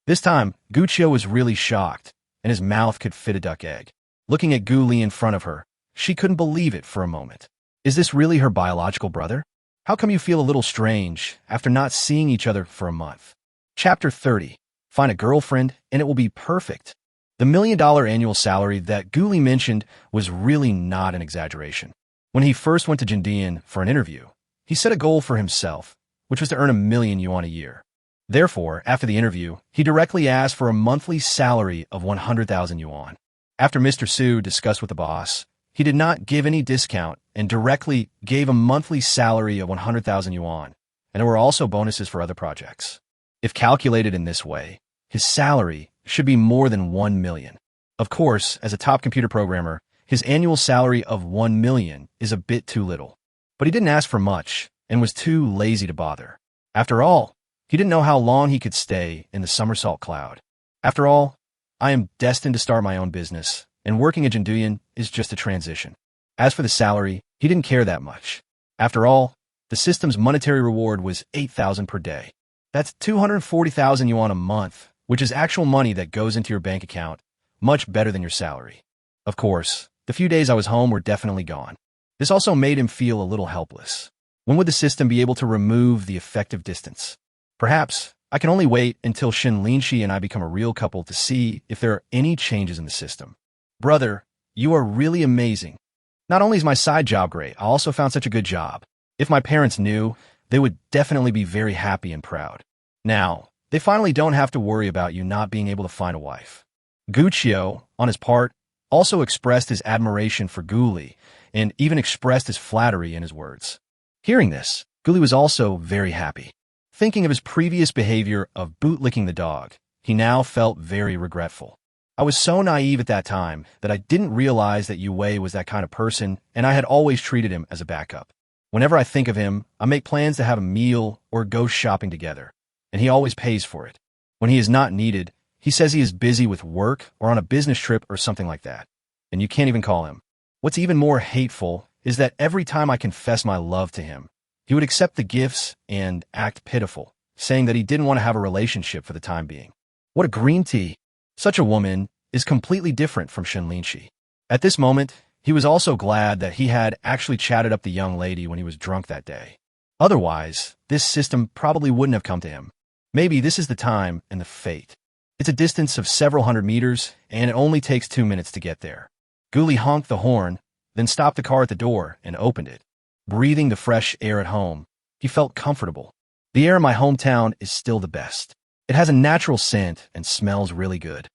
This time, Gu Qiu was really shocked, and his mouth could fit a duck egg. Looking at Gu Li in front of her, she couldn't believe it for a moment. Is this really her biological brother? How come you feel a little strange after not seeing each other for a month? Chapter 30. Find a girlfriend, and it will be perfect. The $1 million annual salary that Gu Li mentioned was really not an exaggeration. When he first went to Jindian for an interview, he set a goal for himself, which was to earn 1 million yuan a year. Therefore, after the interview, he directly asked for a monthly salary of 100,000 yuan. After Mr. Su discussed with the boss, he did not give any discount and directly gave a monthly salary of 100,000 yuan, and there were also bonuses for other projects. If calculated in this way, his salary should be more than 1 million. Of course, as a top computer programmer, his annual salary of 1 million is a bit too little. But he didn't ask for much and was too lazy to bother. After all, he didn't know how long he could stay in the somersault cloud. After all, I am destined to start my own business, and working at Jinduyan is just a transition. As for the salary, he didn't care that much. After all, the system's monetary reward was 8,000 per day. That's 240,000 yuan a month, which is actual money that goes into your bank account, much better than your salary. Of course, the few days I was home were definitely gone. This also made him feel a little helpless. When would the system be able to remove the effective distance? Perhaps I can only wait until Shen Linxi and I become a real couple to see if there are any changes in the system. Brother, you are really amazing. Not only is my side job great, I also found such a good job. If my parents knew, they would definitely be very happy and proud. Now, they finally don't have to worry about you not being able to find a wife. Gu Qiu, on his part, also expressed his admiration for Gu Li and even expressed his flattery in his words. Hearing this, Gu Li was also very happy. Thinking of his previous behavior of bootlicking the dog, he now felt very regretful. I was so naive at that time that I didn't realize that Yue was that kind of person, and I had always treated him as a backup. Whenever I think of him, I make plans to have a meal or go shopping together, and he always pays for it. When he is not needed, he says he is busy with work or on a business trip or something like that, and you can't even call him. What's even more hateful is that every time I confess my love to him, he would accept the gifts and act pitiful, saying that he didn't want to have a relationship for the time being. What a green tea! Such a woman is completely different from Shen Linxi. At this moment, he was also glad that he had actually chatted up the young lady when he was drunk that day. Otherwise, this system probably wouldn't have come to him. Maybe this is the time and the fate. It's a distance of several hundred meters, and it only takes 2 minutes to get there. Gu Li honked the horn, then stopped the car at the door and opened it. Breathing the fresh air at home, he felt comfortable. The air in my hometown is still the best. It has a natural scent and smells really good.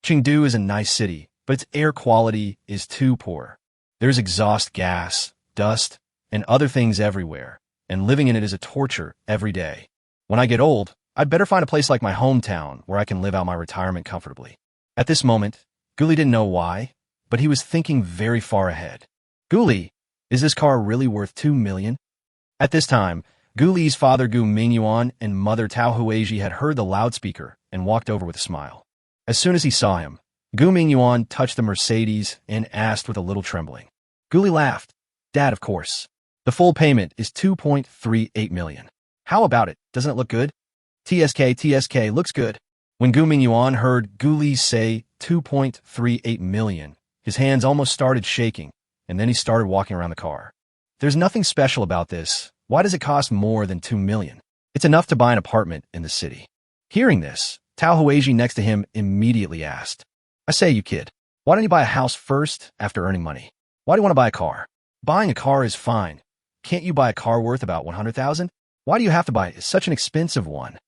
Chengdu is a nice city, but its air quality is too poor. There's exhaust gas, dust, and other things everywhere, and living in it is a torture every day. When I get old, I'd better find a place like my hometown where I can live out my retirement comfortably. At this moment, Guli didn't know why, but he was thinking very far ahead. Guli, is this car really worth 2 million? At this time, Guli's father Gu Mingyuan and mother Tao Huizhi had heard the loudspeaker and walked over with a smile. As soon as he saw him, Gu Mingyuan touched the Mercedes and asked with a little trembling. Guli laughed. Dad, of course. The full payment is 2.38 million. How about it? Doesn't it look good? TSK looks good. When Gu Mingyuan heard Guli say 2.38 million, his hands almost started shaking, and then he started walking around the car. There's nothing special about this. Why does it cost more than 2 million? It's enough to buy an apartment in the city. Hearing this, Tao Huizhi next to him immediately asked, I say, you kid, why don't you buy a house first after earning money? Why do you want to buy a car? Buying a car is fine. Can't you buy a car worth about 100,000? Why do you have to buy such an expensive one?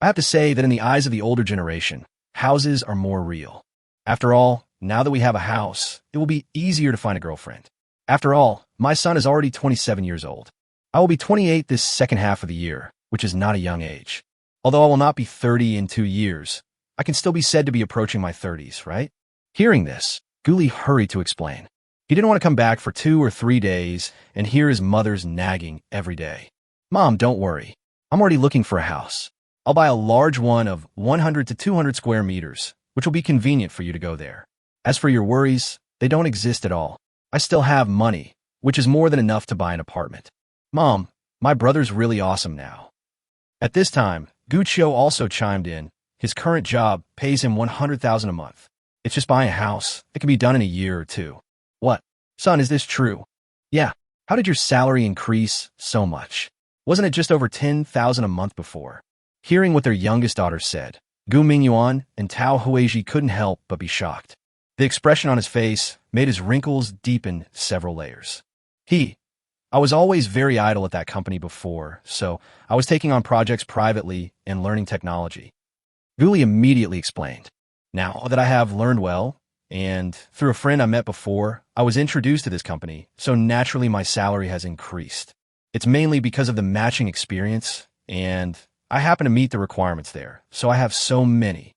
I have to say that in the eyes of the older generation, houses are more real. After all, now that we have a house, it will be easier to find a girlfriend. After all, my son is already 27 years old. I will be 28 this second half of the year, which is not a young age. Although I will not be 30 in 2 years, I can still be said to be approaching my 30s, right? Hearing this, Guli hurried to explain. He didn't want to come back for 2 or 3 days and hear his mother's nagging every day. Mom, don't worry. I'm already looking for a house. I'll buy a large one of 100 to 200 square meters, which will be convenient for you to go there. As for your worries, they don't exist at all. I still have money, which is more than enough to buy an apartment. Mom, my brother's really awesome now. At this time, Gu Qiu also chimed in. His current job pays him 100,000 a month. It's just buying a house. It can be done in a year or 2. What? Son, is this true? Yeah. How did your salary increase so much? Wasn't it just over 10,000 a month before? Hearing what their youngest daughter said, Gu Mingyuan and Tao Huizhi couldn't help but be shocked. The expression on his face made his wrinkles deepen several layers. I was always very idle at that company before, so I was taking on projects privately and learning technology. Guli immediately explained. Now that I have learned well, and through a friend I met before, I was introduced to this company, so naturally my salary has increased. It's mainly because of the matching experience, and I happen to meet the requirements there, so I have so many.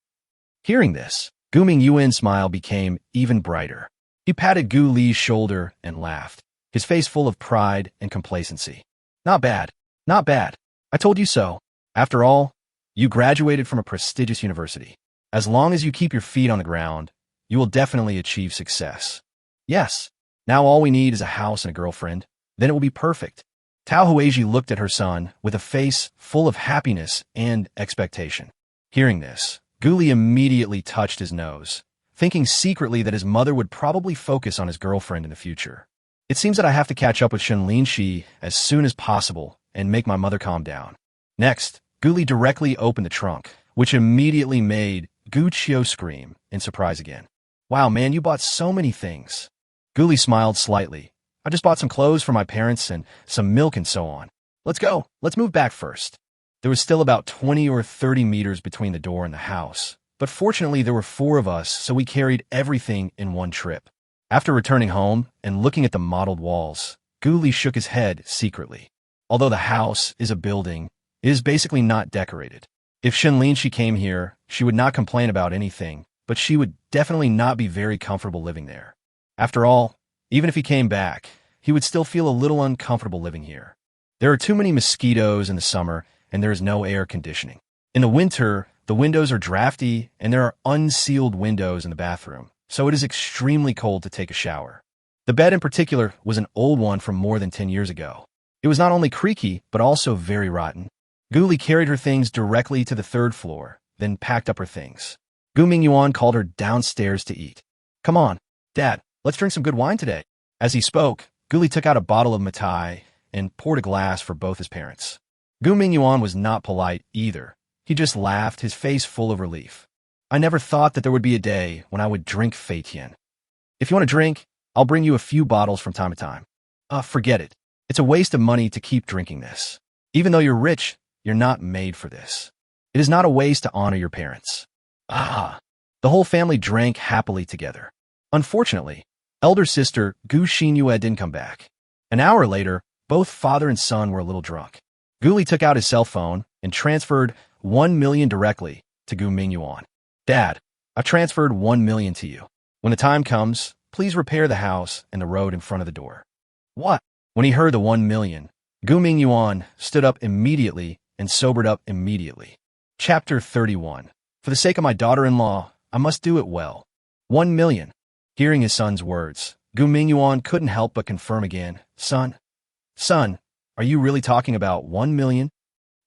Hearing this, Gu Mingyuan's smile became even brighter. He patted Gu Li's shoulder and laughed, his face full of pride and complacency. Not bad, not bad. I told you so. After all, you graduated from a prestigious university. As long as you keep your feet on the ground, you will definitely achieve success. Yes, now all we need is a house and a girlfriend. Then it will be perfect. Tao Huizhi looked at her son with a face full of happiness and expectation. Hearing this, Guli immediately touched his nose, thinking secretly that his mother would probably focus on his girlfriend in the future. It seems that I have to catch up with Shen Linxi as soon as possible and make my mother calm down. Next, Guli directly opened the trunk, which immediately made Gu Qiu scream in surprise again. Wow, man, you bought so many things. Guli smiled slightly. I just bought some clothes for my parents and some milk and so on. Let's go. Let's move back first. There was still about 20 or 30 meters between the door and the house, but fortunately there were 4 of us, so we carried everything in one trip. After returning home and looking at the mottled walls, Guli shook his head secretly. Although the house is a building, it is basically not decorated. If Shen Linxi came here, she would not complain about anything, but she would definitely not be very comfortable living there. After all, even if he came back, he would still feel a little uncomfortable living here. There are too many mosquitoes in the summer, and there is no air conditioning. In the winter, the windows are drafty, and there are unsealed windows in the bathroom, so it is extremely cold to take a shower. The bed in particular was an old one from more than 10 years ago. It was not only creaky, but also very rotten. Guli carried her things directly to the 3rd floor, then packed up her things. Gu Mingyuan called her downstairs to eat. Come on, Dad, let's drink some good wine today. As he spoke, Guli took out a bottle of matai and poured a glass for both his parents. Gu Mingyuan was not polite either. He just laughed, his face full of relief. I never thought that there would be a day when I would drink Fei Tian. If you want to drink, I'll bring you a few bottles from time to time. Forget it. It's a waste of money to keep drinking this. Even though you're rich, you're not made for this. It is not a waste to honor your parents. The whole family drank happily together. Unfortunately, elder sister Gu Xinyue didn't come back. An hour later, Both father and son were a little drunk. Gu Li took out his cell phone and transferred 1 million directly to Gu Mingyuan. Dad, I've transferred 1 million to you. When the time comes, please repair the house and the road in front of the door. What? When he heard the 1 million, Gu Mingyuan stood up immediately and sobered up immediately. Chapter 31. For the sake of my daughter-in-law, I must do it well. 1 million. Hearing his son's words, Gu Mingyuan couldn't help but confirm again, Son, are you really talking about 1 million?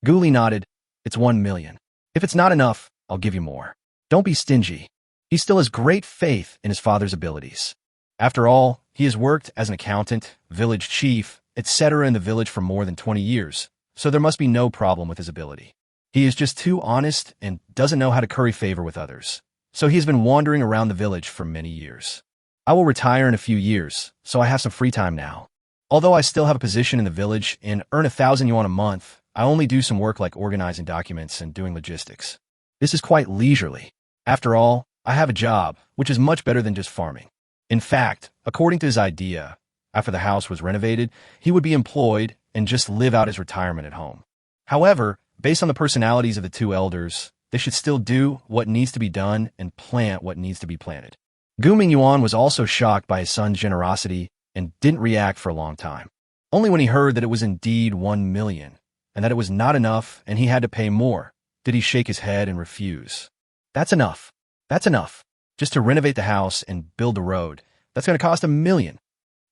Gu Li nodded. It's 1 million. If it's not enough, I'll give you more. Don't be stingy. He still has great faith in his father's abilities. After all, he has worked as an accountant, village chief, etc. in the village for more than 20 years, so there must be no problem with his ability. He is just too honest and doesn't know how to curry favor with others, so he has been wandering around the village for many years. I will retire in a few years, so I have some free time now. Although I still have a position in the village and earn 1,000 yuan a month, I only do some work like organizing documents and doing logistics. This is quite leisurely. After all, I have a job, which is much better than just farming. In fact, according to his idea, after the house was renovated, he would be employed and just live out his retirement at home. However, based on the personalities of the two elders, they should still do what needs to be done and plant what needs to be planted. Gu Mingyuan was also shocked by his son's generosity and didn't react for a long time. Only when he heard that it was indeed 1 million, and that it was not enough and he had to pay more, did he shake his head and refuse. That's enough. That's enough. Just to renovate the house and build the road, that's going to cost 1 million.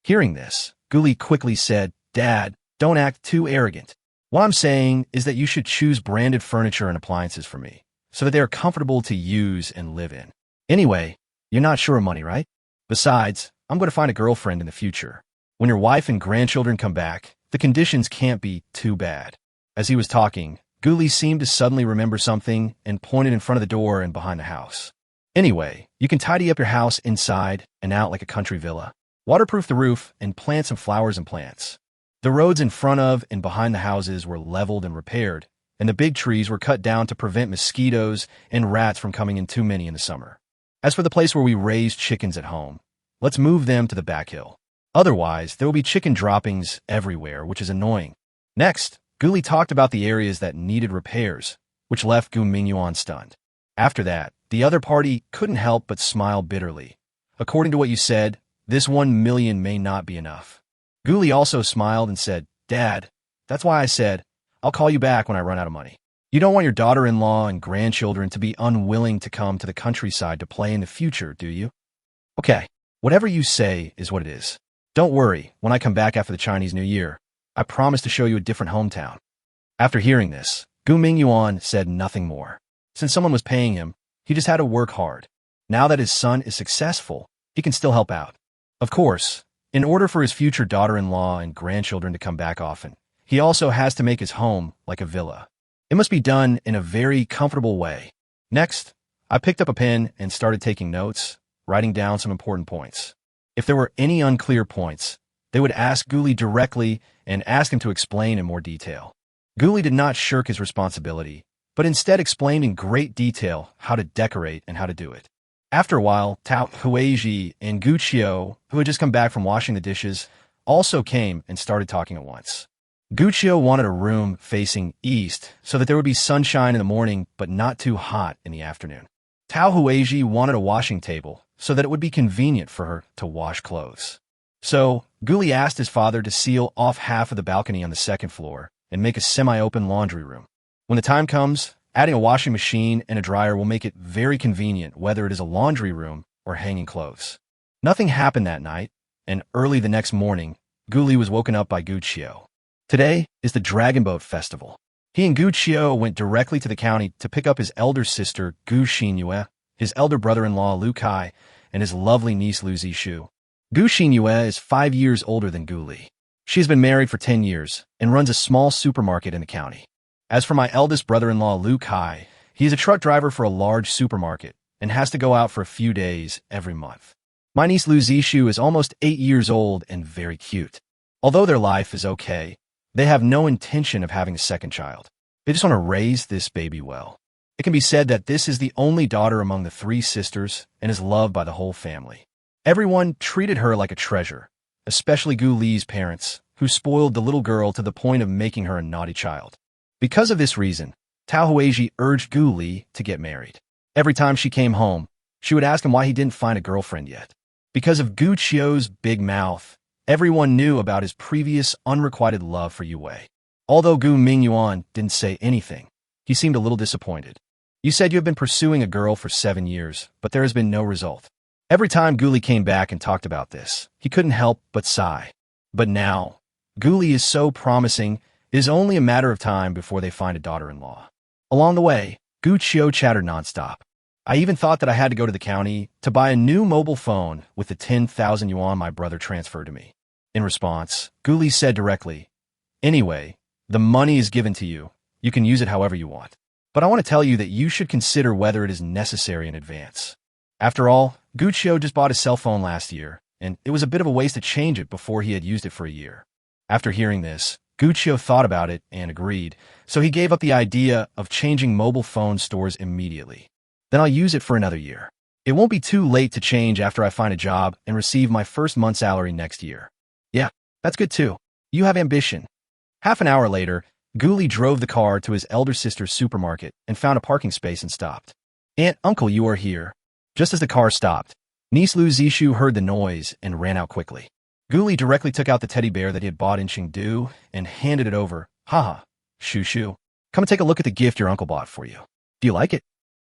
Hearing this, Gu Li quickly said, Dad, don't act too arrogant. What I'm saying is that you should choose branded furniture and appliances for me, so that they are comfortable to use and live in. Anyway, you're not sure of money, right? Besides, I'm going to find a girlfriend in the future. When your wife and grandchildren come back, the conditions can't be too bad. As he was talking, Gu Li seemed to suddenly remember something and pointed in front of the door and behind the house. Anyway, you can tidy up your house inside and out like a country villa. Waterproof the roof and plant some flowers and plants. The roads in front of and behind the houses were leveled and repaired, and the big trees were cut down to prevent mosquitoes and rats from coming in too many in the summer. As for the place where we raise chickens at home, let's move them to the back hill. Otherwise, there will be chicken droppings everywhere, which is annoying. Next, Gu Li talked about the areas that needed repairs, which left Gu Mingyuan stunned. After that, the other party couldn't help but smile bitterly. According to what you said, this 1 million may not be enough. Gu Li also smiled and said, Dad, that's why I said, I'll call you back when I run out of money. You don't want your daughter-in-law and grandchildren to be unwilling to come to the countryside to play in the future, do you? Okay, whatever you say is what it is. Don't worry, when I come back after the Chinese New Year, I promise to show you a different hometown. After hearing this, Gu Mingyuan said nothing more. Since someone was paying him, he just had to work hard. Now that his son is successful, he can still help out. Of course, in order for his future daughter-in-law and grandchildren to come back often, he also has to make his home like a villa. It must be done in a very comfortable way. Next, I picked up a pen and started taking notes, writing down some important points. If there were any unclear points, they would ask Gu Li directly and ask him to explain in more detail. Gu Li did not shirk his responsibility, but instead explained in great detail how to decorate and how to do it. After a while, Tao Huizhi and Gu Qiu, who had just come back from washing the dishes, also came and started talking at once. Gu Qiu wanted a room facing east so that there would be sunshine in the morning but not too hot in the afternoon. Tao Huizhi wanted a washing table so that it would be convenient for her to wash clothes. So, Gu Li asked his father to seal off half of the balcony on the second floor and make a semi-open laundry room. When the time comes, adding a washing machine and a dryer will make it very convenient whether it is a laundry room or hanging clothes. Nothing happened that night, and early the next morning, Gu Li was woken up by Gu Qiu. Today is the Dragon Boat Festival. He and Gu Qiu went directly to the county to pick up his elder sister Gu Xinyue, his elder brother-in-law Lu Kai, and his lovely niece Lu Zishu. Gu Xinyue is 5 years older than Gu Li. She has been married for 10 years and runs a small supermarket in the county. As for my eldest brother-in-law Lu Kai, he is a truck driver for a large supermarket and has to go out for a few days every month. My niece Lu Zishu is almost 8 years old and very cute. Although their life is okay, they have no intention of having a second child. They just want to raise this baby well. It can be said that this is the only daughter among the 3 sisters and is loved by the whole family. Everyone treated her like a treasure, especially Gu Li's parents, who spoiled the little girl to the point of making her a naughty child. Because of this reason, Tao Huizhi urged Gu Li to get married. Every time she came home, she would ask him why he didn't find a girlfriend yet. Because of Gu Qiu's big mouth, everyone knew about his previous unrequited love for Yue. Although Gu Mingyuan didn't say anything, he seemed a little disappointed. You said you have been pursuing a girl for 7 years, but there has been no result. Every time Gu Li came back and talked about this, he couldn't help but sigh. But now, Gu Li is so promising, it is only a matter of time before they find a daughter-in-law. Along the way, Gu Qiu chattered nonstop. I even thought that I had to go to the county to buy a new mobile phone with the 10,000 yuan my brother transferred to me. In response, Gu Li said directly, "Anyway, the money is given to you. You can use it however you want. But I want to tell you that you should consider whether it is necessary in advance." After all, Gu Qiu just bought a cell phone last year, and it was a bit of a waste to change it before he had used it for a year. After hearing this, Gu Qiu thought about it and agreed, so he gave up the idea of changing mobile phone stores immediately. Then I'll use it for another year. It won't be too late to change after I find a job and receive my first month's salary next year. Yeah, that's good too. You have ambition. Half an hour later, Gu Li drove the car to his elder sister's supermarket and found a parking space and stopped. "Aunt, uncle, you are here." Just as the car stopped, niece Lu Zishu heard the noise and ran out quickly. Gu Li directly took out the teddy bear that he had bought in Chengdu and handed it over. "Haha, Shu Shu, come and take a look at the gift your uncle bought for you. Do you like it?"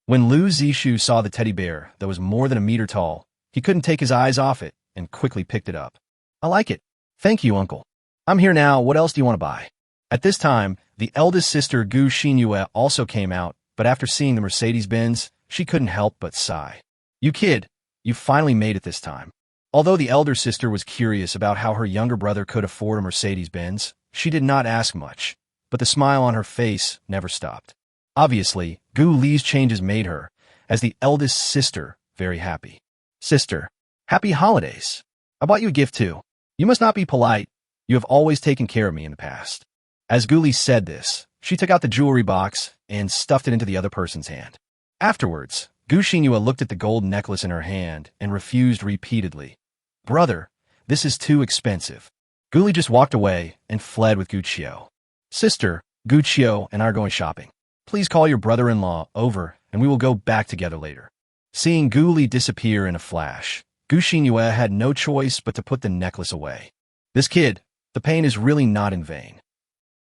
When Lu Zishu saw the teddy bear that was more than a meter tall, he couldn't take his eyes off it and quickly picked it up. "I like it. Thank you, uncle. I'm here now. What else do you want to buy?" At this time, the eldest sister Gu Xinyue also came out, but after seeing the Mercedes-Benz, she couldn't help but sigh. "You kid, you finally made it this time." Although the elder sister was curious about how her younger brother could afford a Mercedes-Benz, she did not ask much, but the smile on her face never stopped. Obviously, Gu Li's changes made her, as the eldest sister, very happy. "Sister, happy holidays. I bought you a gift too. You must not be polite. You have always taken care of me in the past." As Gu Li said this, she took out the jewelry box and stuffed it into the other person's hand. Afterwards, Gu Xinyue looked at the gold necklace in her hand and refused repeatedly. "Brother, this is too expensive." Gu Li just walked away and fled with Gu Qiu. "Sister, Gu Qiu and I are going shopping. Please call your brother-in-law over and we will go back together later." Seeing Gu Li disappear in a flash, Gu Xinyue had no choice but to put the necklace away. This kid, the pain is really not in vain.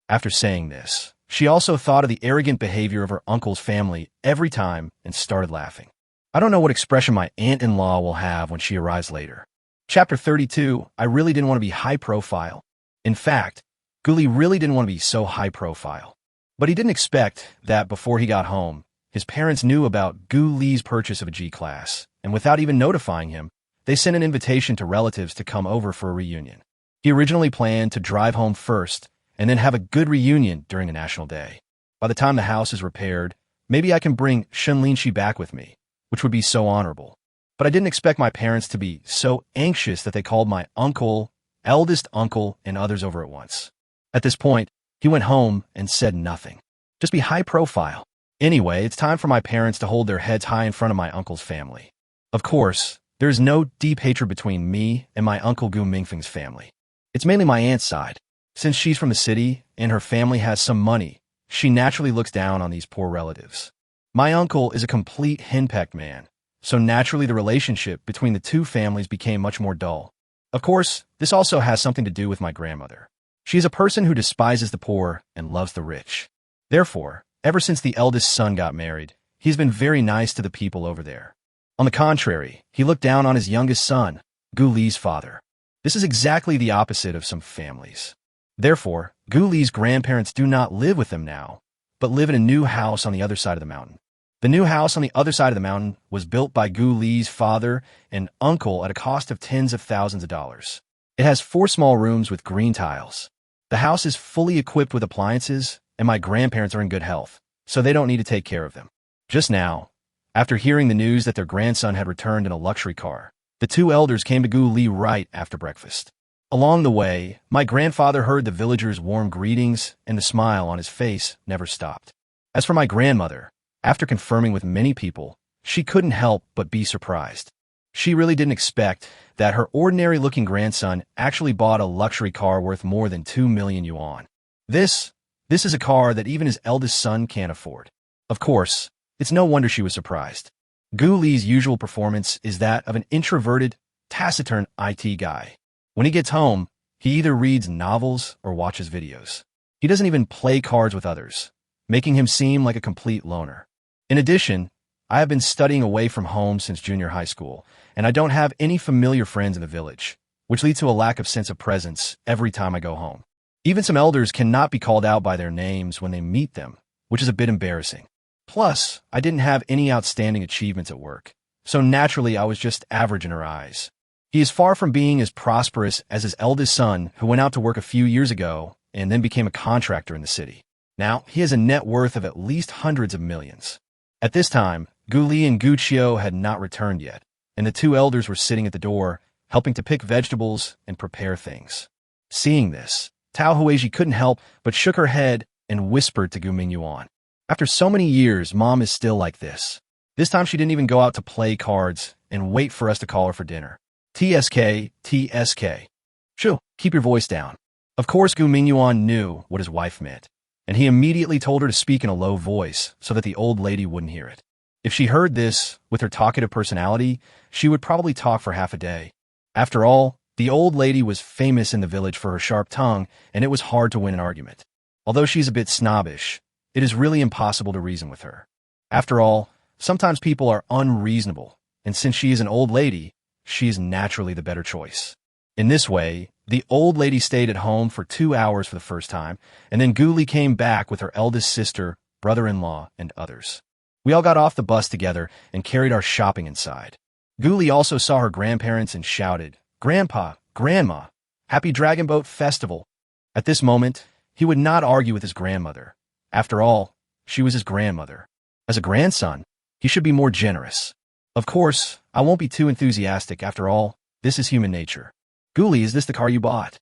After saying this, she also thought of the arrogant behavior of her uncle's family every time and started laughing. I don't know what expression my aunt-in-law will have when she arrives later. Chapter 32, I really didn't want to be high profile. In fact, Gu Li really didn't want to be so high profile. But he didn't expect that before he got home, his parents knew about Gu Li's purchase of a G-Class, and without even notifying him, they sent an invitation to relatives to come over for a reunion. He originally planned to drive home first and then have a good reunion during the National Day. By the time the house is repaired, maybe I can bring Shen Linxi back with me, which would be so honorable. But I didn't expect my parents to be so anxious that they called my uncle, eldest uncle, and others over at once. At this point, he went home and said nothing. Just be high profile. Anyway, it's time for my parents to hold their heads high in front of my uncle's family. Of course, there is no deep hatred between me and my uncle Gu Mingfeng's family. It's mainly my aunt's side. Since she's from the city and her family has some money, she naturally looks down on these poor relatives. My uncle is a complete henpecked man, so naturally the relationship between the two families became much more dull. Of course, this also has something to do with my grandmother. She is a person who despises the poor and loves the rich. Therefore, ever since the eldest son got married, he's been very nice to the people over there. On the contrary, he looked down on his youngest son, Gu Li's father. This is exactly the opposite of some families. Therefore, Gu Li's grandparents do not live with them now, but live in a new house on the other side of the mountain. The new house on the other side of the mountain was built by Gu Li's father and uncle at a cost of tens of thousands of dollars. It has 4 small rooms with green tiles. The house is fully equipped with appliances, and my grandparents are in good health, so they don't need to take care of them. Just now, after hearing the news that their grandson had returned in a luxury car, the 2 elders came to Gu Li right after breakfast. Along the way, my grandfather heard the villagers' warm greetings, and the smile on his face never stopped. As for my grandmother, after confirming with many people, she couldn't help but be surprised. She really didn't expect that her ordinary-looking grandson actually bought a luxury car worth more than 2 million yuan. This is a car that even his eldest son can't afford. Of course, it's no wonder she was surprised. Gu Li's usual performance is that of an introverted, taciturn IT guy. When he gets home, he either reads novels or watches videos. He doesn't even play cards with others, making him seem like a complete loner. In addition, I have been studying away from home since junior high school, and I don't have any familiar friends in the village, which leads to a lack of sense of presence every time I go home. Even some elders cannot be called out by their names when they meet them, which is a bit embarrassing. Plus, I didn't have any outstanding achievements at work, so naturally I was just average in her eyes. He is far from being as prosperous as his eldest son, who went out to work a few years ago and then became a contractor in the city. Now, he has a net worth of at least hundreds of millions. At this time, Gu Li and Gu Qiu had not returned yet, and the two elders were sitting at the door, helping to pick vegetables and prepare things. Seeing this, Tao Huiji couldn't help but shook her head and whispered to Gu Mingyuan, "After so many years, Mom is still like this. This time she didn't even go out to play cards and wait for us to call her for dinner. TSK, TSK. Shoo, keep your voice down." Of course, Gu Mingyuan knew what his wife meant, and he immediately told her to speak in a low voice so that the old lady wouldn't hear it. If she heard this, with her talkative personality, she would probably talk for half a day. After all, the old lady was famous in the village for her sharp tongue, and it was hard to win an argument. Although she's a bit snobbish, it is really impossible to reason with her. After all, sometimes people are unreasonable, and since she is an old lady, she is naturally the better choice. In this way, the old lady stayed at home for 2 hours for the first time, and then Gu Li came back with her eldest sister, brother-in-law, and others. We all got off the bus together and carried our shopping inside. Gu Li also saw her grandparents and shouted, "Grandpa, Grandma, Happy Dragon Boat Festival." At this moment, he would not argue with his grandmother. After all, she was his grandmother. As a grandson, he should be more generous. Of course, I won't be too enthusiastic. After all, this is human nature. "Gu Li, is this the car you bought?"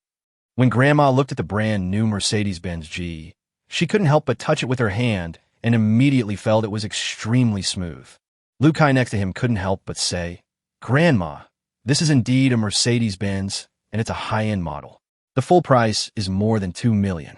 When Grandma looked at the brand new Mercedes-Benz G, she couldn't help but touch it with her hand and immediately felt it was extremely smooth. Lu Kai next to him couldn't help but say, "Grandma, this is indeed a Mercedes-Benz, and it's a high-end model. The full price is more than 2 million.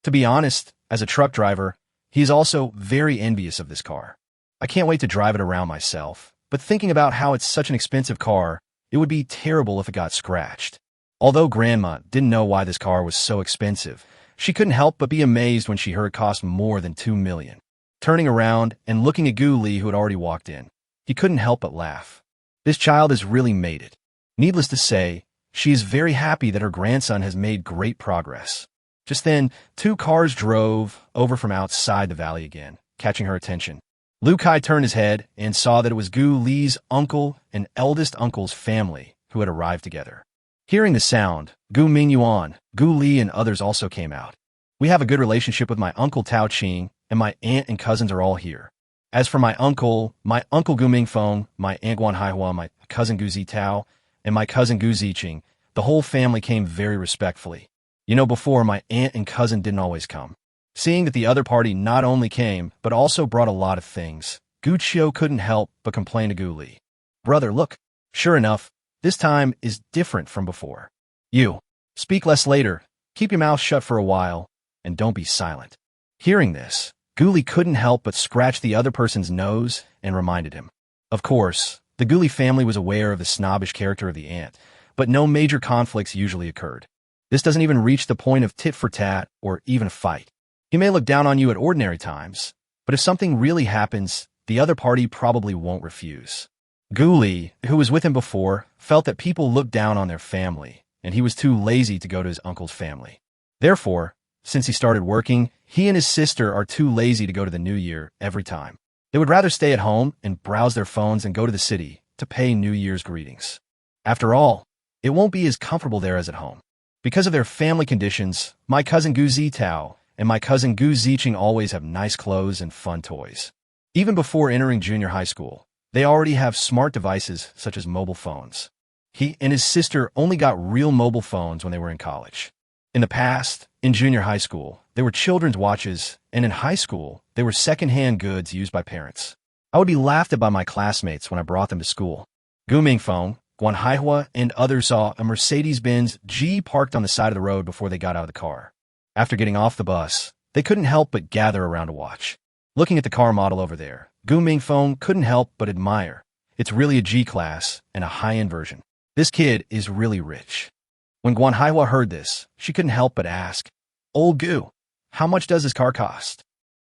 To be honest, as a truck driver, he is also very envious of this car. I can't wait to drive it around myself, but thinking about how it's such an expensive car, it would be terrible if it got scratched." Although Grandma didn't know why this car was so expensive, she couldn't help but be amazed when she heard it cost more than 2 million. Turning around and looking at Gu Li, who had already walked in, he couldn't help but laugh. This child has really made it. Needless to say, she is very happy that her grandson has made great progress. Just then, 2 cars drove over from outside the valley again, catching her attention. Lu Kai turned his head and saw that it was Gu Li's uncle and eldest uncle's family who had arrived together. Hearing the sound, Gu Mingyuan, Gu Li, and others also came out. "We have a good relationship with my uncle Tao Qing, and my aunt and cousins are all here. As for my uncle Gu Mingfeng, my aunt Guan Haihua, my cousin Gu Zitao, and my cousin Gu Ziqing, the whole family came very respectfully. You know, before, my aunt and cousin didn't always come." Seeing that the other party not only came, but also brought a lot of things, Gu Qiu couldn't help but complain to Gu Li. "Brother, look, sure enough, this time is different from before. You, speak less later, keep your mouth shut for a while, and don't be silent." Hearing this, Gu Li couldn't help but scratch the other person's nose and reminded him. Of course, the Gu Li family was aware of the snobbish character of the aunt, but no major conflicts usually occurred. This doesn't even reach the point of tit for tat or even a fight. He may look down on you at ordinary times, but if something really happens, the other party probably won't refuse. Gu Li, who was with him before, felt that people looked down on their family, and he was too lazy to go to his uncle's family. Therefore, since he started working, he and his sister are too lazy to go to the New Year every time. They would rather stay at home and browse their phones and go to the city to pay New Year's greetings. After all, it won't be as comfortable there as at home. Because of their family conditions, my cousin Gu Zitao and my cousin Gu Ziqing always have nice clothes and fun toys. Even before entering junior high school, they already have smart devices such as mobile phones. He and his sister only got real mobile phones when they were in college. In the past, in junior high school, they were children's watches, and in high school, they were second-hand goods used by parents. I would be laughed at by my classmates when I brought them to school. Gu Mingfeng, Guan Haihua, and others saw a Mercedes-Benz G parked on the side of the road before they got out of the car. After getting off the bus, they couldn't help but gather around to watch. Looking at the car model over there, Gu Mingfeng couldn't help but admire. It's really a G-Class and a high-end version. This kid is really rich. When Guan Haihua heard this, she couldn't help but ask, "Old Gu, how much does his car cost?"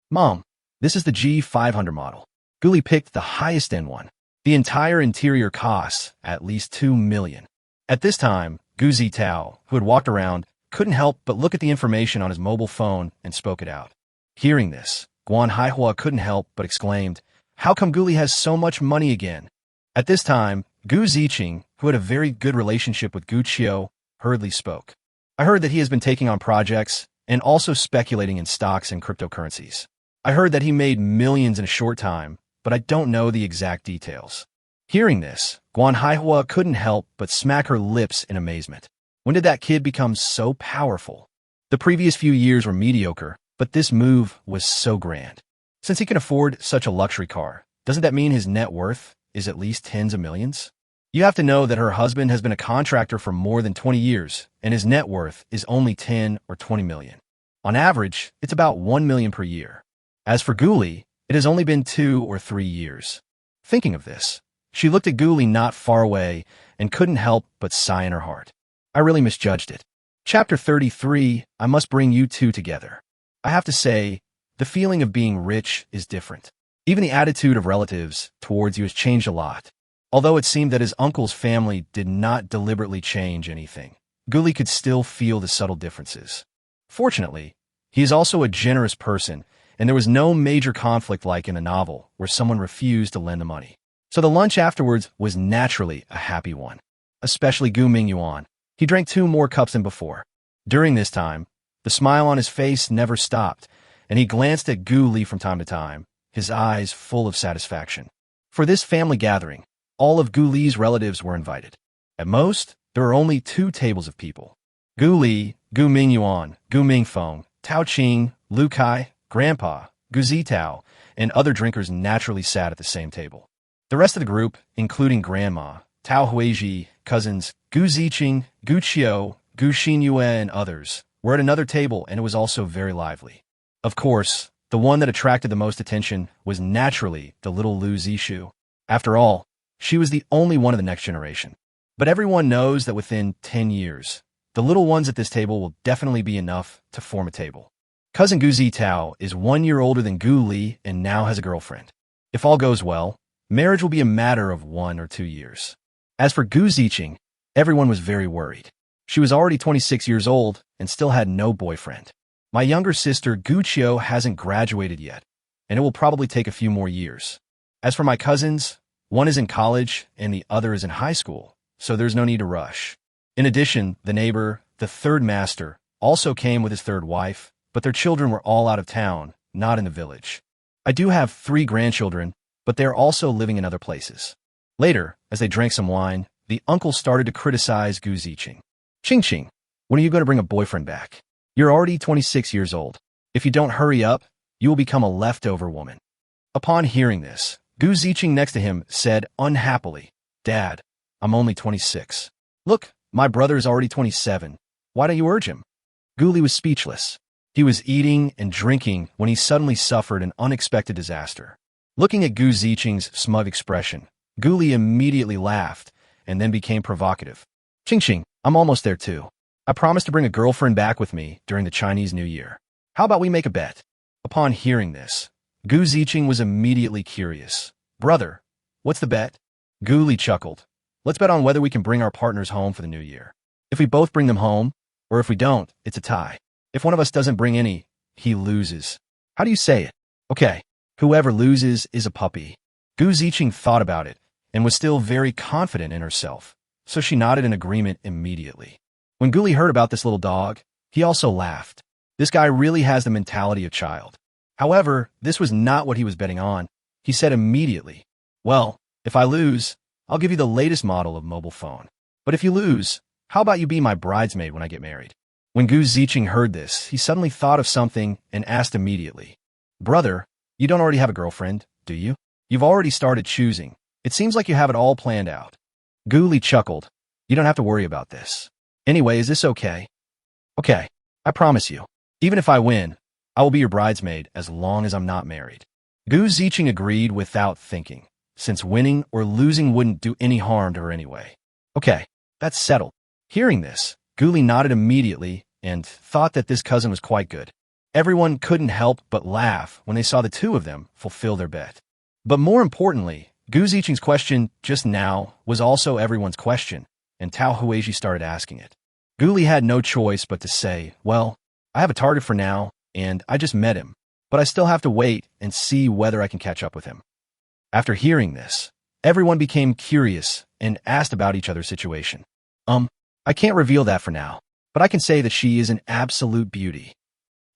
"Mom, this is the G500 model." Guli picked the highest-end one. The entire interior costs at least 2 million. At this time, Gu Zitao, who had walked around, couldn't help but look at the information on his mobile phone and spoke it out. Hearing this, Guan Haihua couldn't help but exclaimed, "How come Guli has so much money again?" At this time, Gu Ziqing, who had a very good relationship with Gu Qiu, hurriedly spoke. "I heard that he has been taking on projects and also speculating in stocks and cryptocurrencies. I heard that he made millions in a short time, but I don't know the exact details." Hearing this, Guan Haihua couldn't help but smack her lips in amazement. When did that kid become so powerful? The previous few years were mediocre, but this move was so grand. Since he can afford such a luxury car, doesn't that mean his net worth is at least tens of millions? You have to know that her husband has been a contractor for more than 20 years, and his net worth is only 10 or 20 million. On average, it's about 1 million per year. As for Guli, it has only been 2 or 3 years. Thinking of this, she looked at Guli not far away and couldn't help but sigh in her heart. I really misjudged it. Chapter 33, I must bring you two together. I have to say, the feeling of being rich is different. Even the attitude of relatives towards you has changed a lot. Although it seemed that his uncle's family did not deliberately change anything, Guli could still feel the subtle differences. Fortunately, he is also a generous person, and there was no major conflict like in a novel where someone refused to lend the money. So the lunch afterwards was naturally a happy one. Especially Gu Mingyuan. He drank 2 more cups than before. During this time, the smile on his face never stopped, and he glanced at Gu Li from time to time, his eyes full of satisfaction. For this family gathering, all of Gu Li's relatives were invited. At most, there were only 2 tables of people. Gu Li, Gu Mingyuan, Gu Mingfeng, Tao Qing, Lu Kai, Grandpa, Gu Zitao, and other drinkers naturally sat at the same table. The rest of the group, including Grandma, Tao Huizhi, cousins, Gu Ziqing, Gu Qiu, Gu Xinyue, and others, were at another table, and it was also very lively. Of course, the one that attracted the most attention was naturally the little Lu Zishu. After all, she was the only one of the next generation. But everyone knows that within 10 years, the little ones at this table will definitely be enough to form a table. Cousin Gu Zitao is 1 year older than Gu Li and now has a girlfriend. If all goes well, marriage will be a matter of 1 or 2 years. As for Gu Ziqing, everyone was very worried. She was already 26 years old and still had no boyfriend. My younger sister Gu Qiu hasn't graduated yet, and it will probably take a few more years. As for my cousins, one is in college and the other is in high school, so there's no need to rush. In addition, the neighbor, the third master, also came with his third wife, but their children were all out of town, not in the village. I do have 3 grandchildren, but they are also living in other places. Later, as they drank some wine, the uncle started to criticize Gu Ziqing. "Qing, when are you going to bring a boyfriend back? You're already 26 years old. If you don't hurry up, you will become a leftover woman." Upon hearing this, Gu Ziqing next to him said unhappily, "Dad, I'm only 26. Look, my brother is already 27. Why don't you urge him?" Guli was speechless. He was eating and drinking when he suddenly suffered an unexpected disaster. Looking at Gu Ziqing's smug expression, Guli immediately laughed and then became provocative. "Qing, I'm almost there too. I promised to bring a girlfriend back with me during the Chinese New Year. How about we make a bet?" Upon hearing this, Gu Ziqing was immediately curious. "Brother, what's the bet?" Guli chuckled. "Let's bet on whether we can bring our partners home for the New Year. If we both bring them home, or if we don't, it's a tie. If one of us doesn't bring any, he loses. How do you say it? Okay, whoever loses is a puppy." Gu Ziqing thought about it and was still very confident in herself, so she nodded in agreement immediately. When Guli heard about this little dog, he also laughed. This guy really has the mentality of a child. However, this was not what he was betting on. He said immediately, "Well, if I lose, I'll give you the latest model of mobile phone. But if you lose, how about you be my bridesmaid when I get married?" When Gu Ziqing heard this, he suddenly thought of something and asked immediately, "Brother, you don't already have a girlfriend, do you? You've already started choosing. It seems like you have it all planned out." Gu Li chuckled. You don't have to worry about this. Anyway, is this okay? Okay, I promise you. Even if I win, I will be your bridesmaid as long as I'm not married. Gu Ziqing agreed without thinking, since winning or losing wouldn't do any harm to her anyway. Okay, that's settled. Hearing this, Gu Li nodded immediately and thought that this cousin was quite good. Everyone couldn't help but laugh when they saw the two of them fulfill their bet. But more importantly, Gu Ziqing's question just now was also everyone's question, and Tao Huiji started asking it. Gu Li had no choice but to say, well, I have a target for now, and I just met him, but I still have to wait and see whether I can catch up with him. After hearing this, everyone became curious and asked about each other's situation. I can't reveal that for now, but I can say that she is an absolute beauty.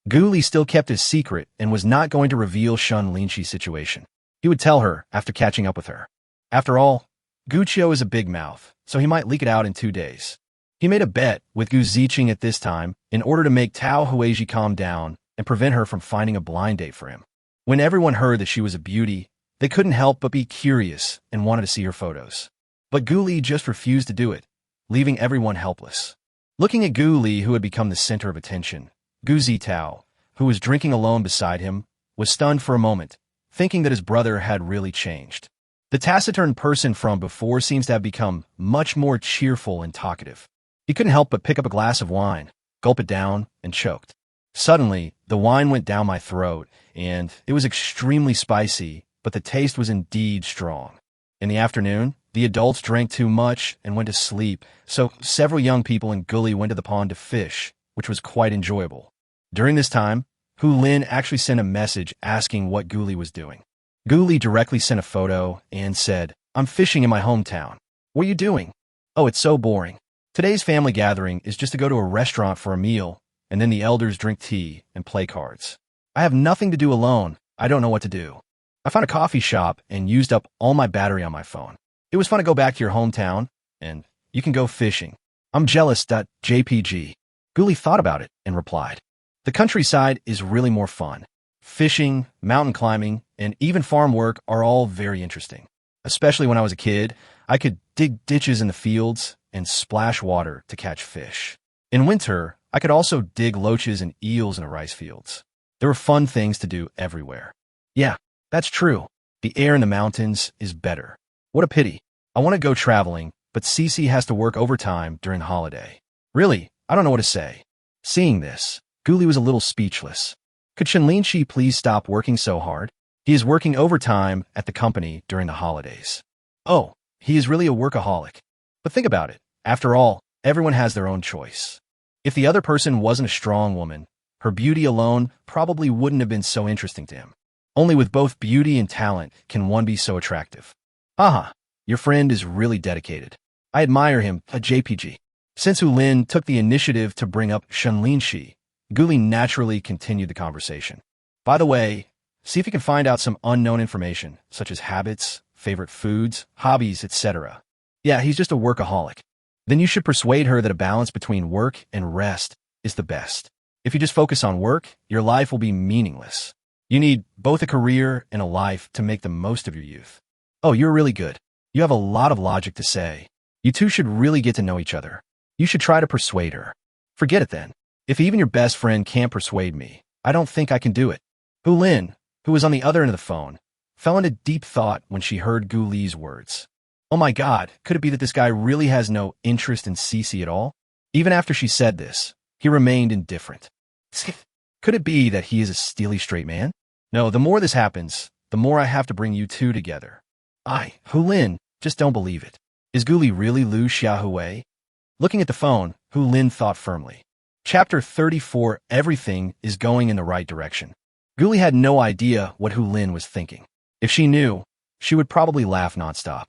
Gu Li still kept his secret and was not going to reveal Shen Linxi's situation. He would tell her after catching up with her. After all, Gu Qiu is a big mouth, so he might leak it out in 2 days. He made a bet with Gu Ziqing at this time in order to make Tao Huiji calm down and prevent her from finding a blind date for him. When everyone heard that she was a beauty, they couldn't help but be curious and wanted to see her photos. But Gu Li just refused to do it, leaving everyone helpless. Looking at Gu Li, who had become the center of attention, Gu Zitao, who was drinking alone beside him, was stunned for a moment, thinking that his brother had really changed. The taciturn person from before seems to have become much more cheerful and talkative. He couldn't help but pick up a glass of wine, gulp it down, and choked. Suddenly, the wine went down my throat, and it was extremely spicy, but the taste was indeed strong. In the afternoon, the adults drank too much and went to sleep, so several young people in Gully went to the pond to fish, which was quite enjoyable. During this time, Hu Lin actually sent a message asking what Gu Li was doing. Gu Li directly sent a photo and said, I'm fishing in my hometown. What are you doing? Oh, it's so boring. Today's family gathering is just to go to a restaurant for a meal, and then the elders drink tea and play cards. I have nothing to do alone. I don't know what to do. I found a coffee shop and used up all my battery on my phone. It was fun to go back to your hometown, and you can go fishing. I'm jealous. JPG. Gu Li thought about it and replied, the countryside is really more fun. Fishing, mountain climbing, and even farm work are all very interesting. Especially when I was a kid, I could dig ditches in the fields and splash water to catch fish. In winter, I could also dig loaches and eels in the rice fields. There were fun things to do everywhere. Yeah, that's true. The air in the mountains is better. What a pity. I want to go traveling, but Cece has to work overtime during the holiday. Really, I don't know what to say. Seeing this, Gu Li was a little speechless. Could Shen Linxi please stop working so hard? He is working overtime at the company during the holidays. Oh, he is really a workaholic. But think about it. After all, everyone has their own choice. If the other person wasn't a strong woman, her beauty alone probably wouldn't have been so interesting to him. Only with both beauty and talent can one be so attractive. Haha, your friend is really dedicated. I admire him, a JPG. Since Hu Lin took the initiative to bring up Shen Linxi, Gu Li naturally continued the conversation. By the way, see if you can find out some unknown information, such as habits, favorite foods, hobbies, etc. Yeah, he's just a workaholic. Then you should persuade her that a balance between work and rest is the best. If you just focus on work, your life will be meaningless. You need both a career and a life to make the most of your youth. Oh, you're really good. You have a lot of logic to say. You two should really get to know each other. You should try to persuade her. Forget it then. If even your best friend can't persuade me, I don't think I can do it. Hu Lin, who was on the other end of the phone, fell into deep thought when she heard Gu Li's words. Oh my God, could it be that this guy really has no interest in Cece at all? Even after she said this, he remained indifferent. Could it be that he is a steely straight man? No, the more this happens, the more I have to bring you two together. Hu Lin, just don't believe it. Is Gu Li really Lu Xiaohui? Looking at the phone, Hu Lin thought firmly. Chapter 34, everything is going in the right direction. Gu Li had no idea what Hu Lin was thinking. If she knew, she would probably laugh nonstop.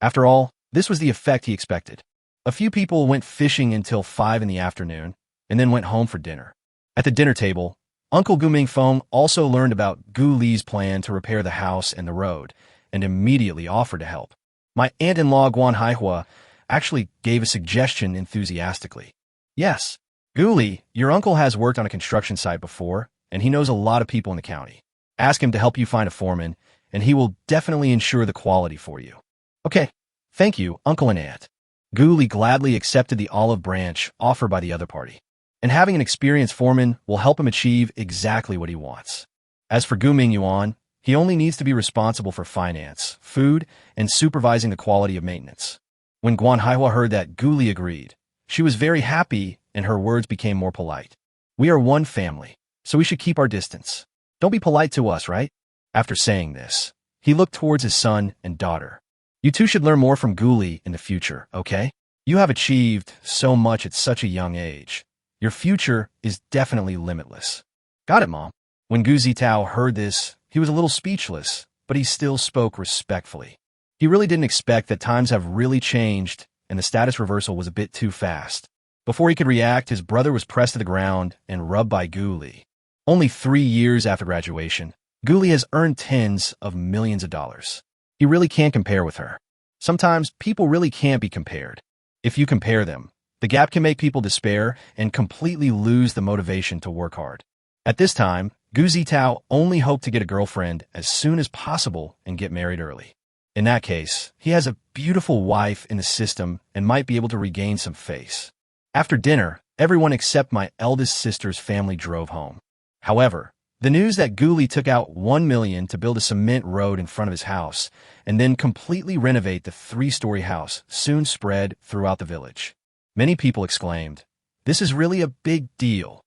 After all, this was the effect he expected. A few people went fishing until 5 in the afternoon, and then went home for dinner. At the dinner table, Uncle Gu Mingfeng also learned about Gu Li's plan to repair the house and the road, and immediately offered to help. My aunt-in-law Guan Haihua actually gave a suggestion enthusiastically. Yes, Gu Li, your uncle has worked on a construction site before, and he knows a lot of people in the county. Ask him to help you find a foreman, and he will definitely ensure the quality for you. Okay, Thank you, uncle and aunt. Gu Li gladly accepted the olive branch offered by the other party. And having an experienced foreman will help him achieve exactly what he wants. As for Gu Mingyuan, he only needs to be responsible for finance, food, and supervising the quality of maintenance. When Guan Haihua heard that Gu Li agreed, she was very happy and her words became more polite. We are one family, so we should keep our distance. Don't be polite to us, right? After saying this, he looked towards his son and daughter. You two should learn more from Gu Li in the future, okay? You have achieved so much at such a young age. Your future is definitely limitless. Got it, Mom. When Gu Zitao heard this, he was a little speechless, but he still spoke respectfully. He really didn't expect that times have really changed and the status reversal was a bit too fast. Before he could react, his brother was pressed to the ground and rubbed by Gu Li. Only 3 years after graduation, Gu Li has earned tens of millions of dollars. He really can't compare with her. Sometimes people really can't be compared. If you compare them, the gap can make people despair and completely lose the motivation to work hard. At this time, Gu Zitao only hoped to get a girlfriend as soon as possible and get married early. In that case, he has a beautiful wife in the system and might be able to regain some face. After dinner, everyone except my eldest sister's family drove home. However, the news that Gu Li took out 1 million to build a cement road in front of his house and then completely renovate the 3-story house soon spread throughout the village. Many people exclaimed, "This is really a big deal."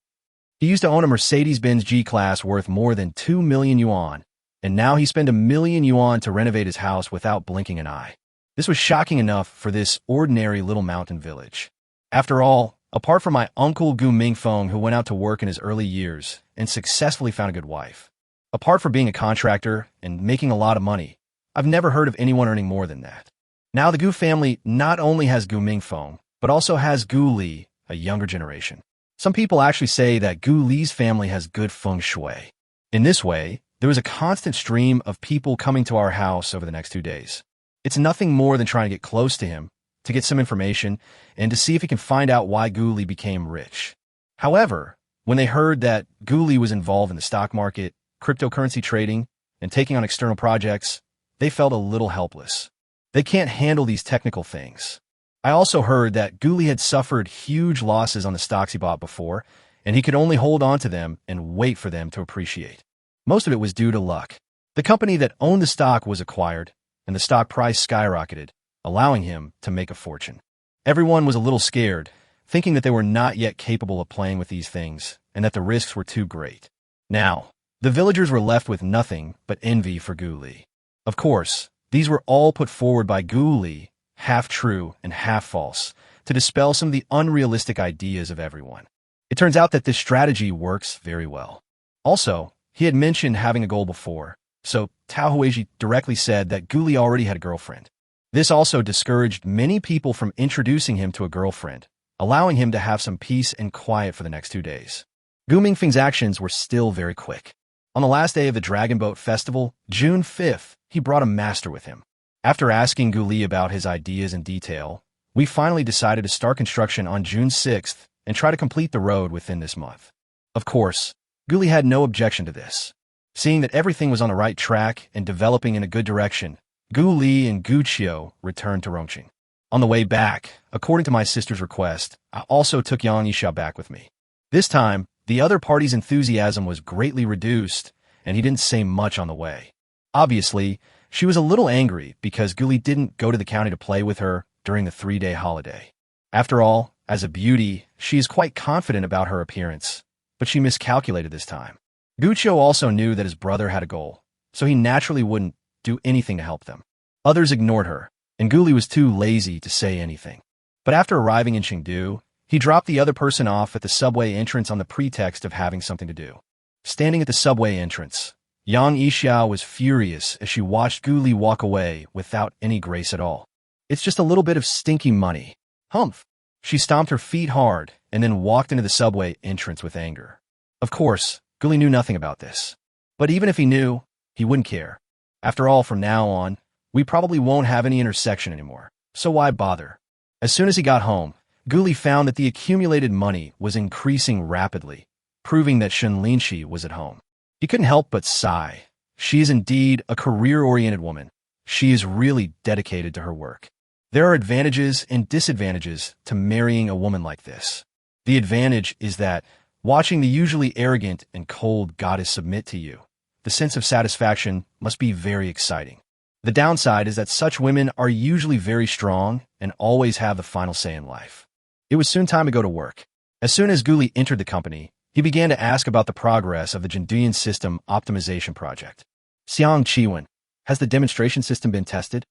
He used to own a Mercedes-Benz G-Class worth more than 2 million yuan, and now he spent 1 million yuan to renovate his house without blinking an eye. This was shocking enough for this ordinary little mountain village. After all, apart from my uncle Gu Mingfeng, who went out to work in his early years and successfully found a good wife. Apart from being a contractor and making a lot of money, I've never heard of anyone earning more than that. Now the Gu family not only has Gu Mingfeng, but also has Gu Li, a younger generation. Some people actually say that Gu Li's family has good feng shui. In this way, there was a constant stream of people coming to our house over the next 2 days. It's nothing more than trying to get close to him, to get some information, and to see if he can find out why Gu Li became rich. However, when they heard that Gu Li was involved in the stock market, cryptocurrency trading, and taking on external projects, they felt a little helpless. They can't handle these technical things. I also heard that Gu Li had suffered huge losses on the stocks he bought before, and he could only hold on to them and wait for them to appreciate. Most of it was due to luck. The company that owned the stock was acquired, and the stock price skyrocketed, allowing him to make a fortune. Everyone was a little scared, thinking that they were not yet capable of playing with these things, and that the risks were too great. Now, the villagers were left with nothing but envy for Gu Li. Of course, these were all put forward by Gu Li, half true and half false, to dispel some of the unrealistic ideas of everyone. It turns out that this strategy works very well. Also, he had mentioned having a goal before, so Tao Huiji directly said that Gu Li already had a girlfriend. This also discouraged many people from introducing him to a girlfriend, allowing him to have some peace and quiet for the next 2 days. Gu Mingfeng's actions were still very quick. On the last day of the Dragon Boat Festival, June 5th, he brought a master with him. After asking Gu Li about his ideas in detail, we finally decided to start construction on June 6th and try to complete the road within this month. Of course, Gu Li had no objection to this. Seeing that everything was on the right track and developing in a good direction, Gu Li and Gu Qiu returned to Rongqing. On the way back, according to my sister's request, I also took Yang Yixia back with me. This time, the other party's enthusiasm was greatly reduced, and he didn't say much on the way. Obviously, she was a little angry because Gu Li didn't go to the county to play with her during the 3-day holiday. After all, as a beauty, she is quite confident about her appearance, but she miscalculated this time. Gu Qiu also knew that his brother had a goal, so he naturally wouldn't do anything to help them. Others ignored her, and Gu Li was too lazy to say anything. But after arriving in Chengdu, he dropped the other person off at the subway entrance on the pretext of having something to do. Standing at the subway entrance, Yang Yixia was furious as she watched Gu Li walk away without any grace at all. It's just a little bit of stinky money. Humph! She stomped her feet hard and then walked into the subway entrance with anger. Of course, Gu Li knew nothing about this. But even if he knew, he wouldn't care. After all, from now on, we probably won't have any intersection anymore, so why bother? As soon as he got home, Gu Li found that the accumulated money was increasing rapidly, proving that Shen Linxi was at home. He couldn't help but sigh. She is indeed a career-oriented woman. She is really dedicated to her work. There are advantages and disadvantages to marrying a woman like this. The advantage is that, watching the usually arrogant and cold goddess submit to you, the sense of satisfaction must be very exciting. The downside is that such women are usually very strong and always have the final say in life. It was soon time to go to work. As soon as Guli entered the company, he began to ask about the progress of the Jinduyan system optimization project. Xiang Qiwen, has the demonstration system been tested?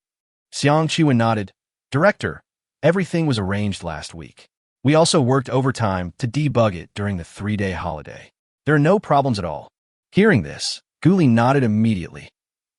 Xiang Qiwen nodded. Director, everything was arranged last week. We also worked overtime to debug it during the 3-day holiday. There are no problems at all. Hearing this, Guli nodded immediately.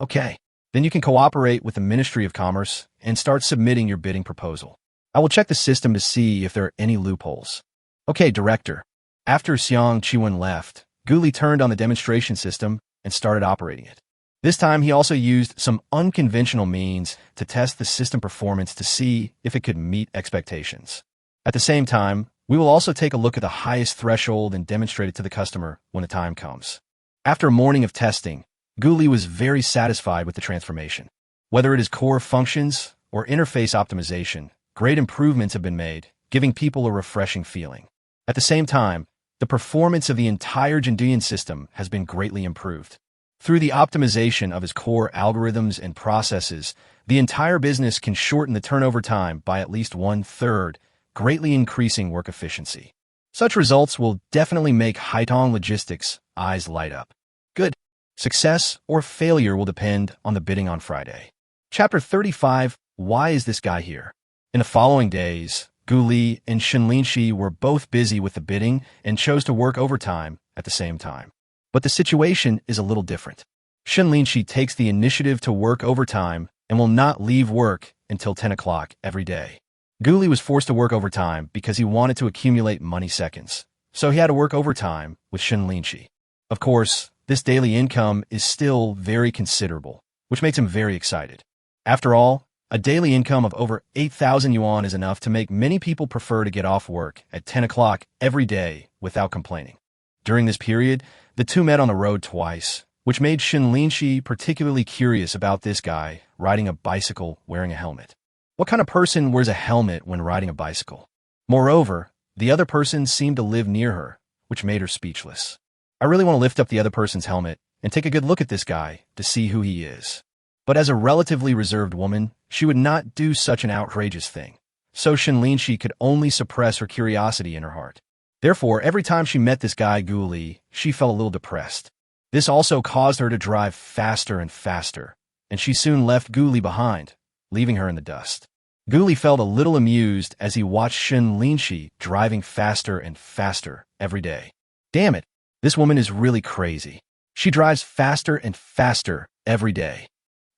Okay, then you can cooperate with the Ministry of Commerce and start submitting your bidding proposal. I will check the system to see if there are any loopholes. Okay, Director. After Xiang Qiwen left, Guli turned on the demonstration system and started operating it. This time, he also used some unconventional means to test the system performance to see if it could meet expectations. At the same time, we will also take a look at the highest threshold and demonstrate it to the customer when the time comes. After a morning of testing, Guli was very satisfied with the transformation. Whether it is core functions or interface optimization, great improvements have been made, giving people a refreshing feeling. At the same time, the performance of the entire Jinduyan system has been greatly improved. Through the optimization of his core algorithms and processes, the entire business can shorten the turnover time by at least 1/3, greatly increasing work efficiency. Such results will definitely make Haitong Logistics' eyes light up. Good. Success or failure will depend on the bidding on Friday. Chapter 35, Why is this guy here? In the following days, Guli and Shen Linxi were both busy with the bidding and chose to work overtime at the same time. But the situation is a little different. Shen Linxi takes the initiative to work overtime and will not leave work until 10 o'clock every day. Guli was forced to work overtime because he wanted to accumulate money seconds, so he had to work overtime with Shen Linxi. Of course, this daily income is still very considerable, which makes him very excited. After all, a daily income of over 8,000 yuan is enough to make many people prefer to get off work at 10 o'clock every day without complaining. During this period, the two met on the road twice, which made Shen Linxi particularly curious about this guy riding a bicycle wearing a helmet. What kind of person wears a helmet when riding a bicycle? Moreover, the other person seemed to live near her, which made her speechless. I really want to lift up the other person's helmet and take a good look at this guy to see who he is. But as a relatively reserved woman, she would not do such an outrageous thing. So Shen Linxi could only suppress her curiosity in her heart. Therefore, every time she met this guy Guli, she felt a little depressed. This also caused her to drive faster and faster, and she soon left Guli behind, leaving her in the dust. Guli felt a little amused as he watched Shen Linxi driving faster and faster every day. Damn it, this woman is really crazy. She drives faster and faster every day.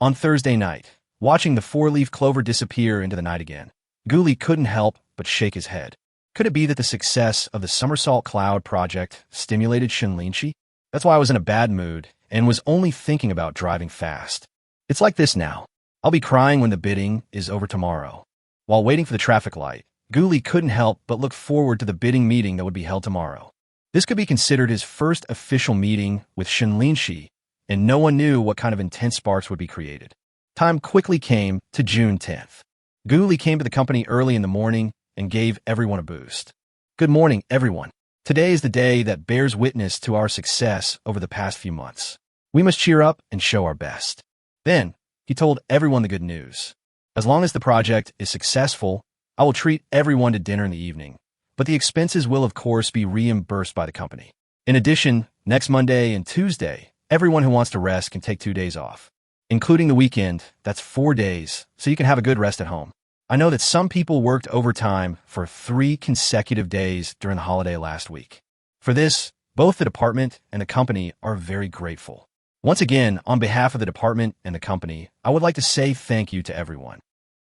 On Thursday night, watching the 4-leaf clover disappear into the night again, Guli couldn't help but shake his head. Could it be that the success of the somersault cloud project stimulated Shen Linxi? That's why I was in a bad mood and was only thinking about driving fast. It's like this now. I'll be crying when the bidding is over tomorrow. While waiting for the traffic light, Guli couldn't help but look forward to the bidding meeting that would be held tomorrow. This could be considered his first official meeting with Shen Linxi, and no one knew what kind of intense sparks would be created. Time quickly came to June 10th. Guli came to the company early in the morning and gave everyone a boost. Good morning, everyone. Today is the day that bears witness to our success over the past few months. We must cheer up and show our best. Then, he told everyone the good news. As long as the project is successful, I will treat everyone to dinner in the evening, but the expenses will of course be reimbursed by the company. In addition, next Monday and Tuesday, everyone who wants to rest can take 2 days off. Including the weekend, that's 4 days, so you can have a good rest at home. I know that some people worked overtime for 3 consecutive days during the holiday last week. For this, both the department and the company are very grateful. Once again, on behalf of the department and the company, I would like to say thank you to everyone.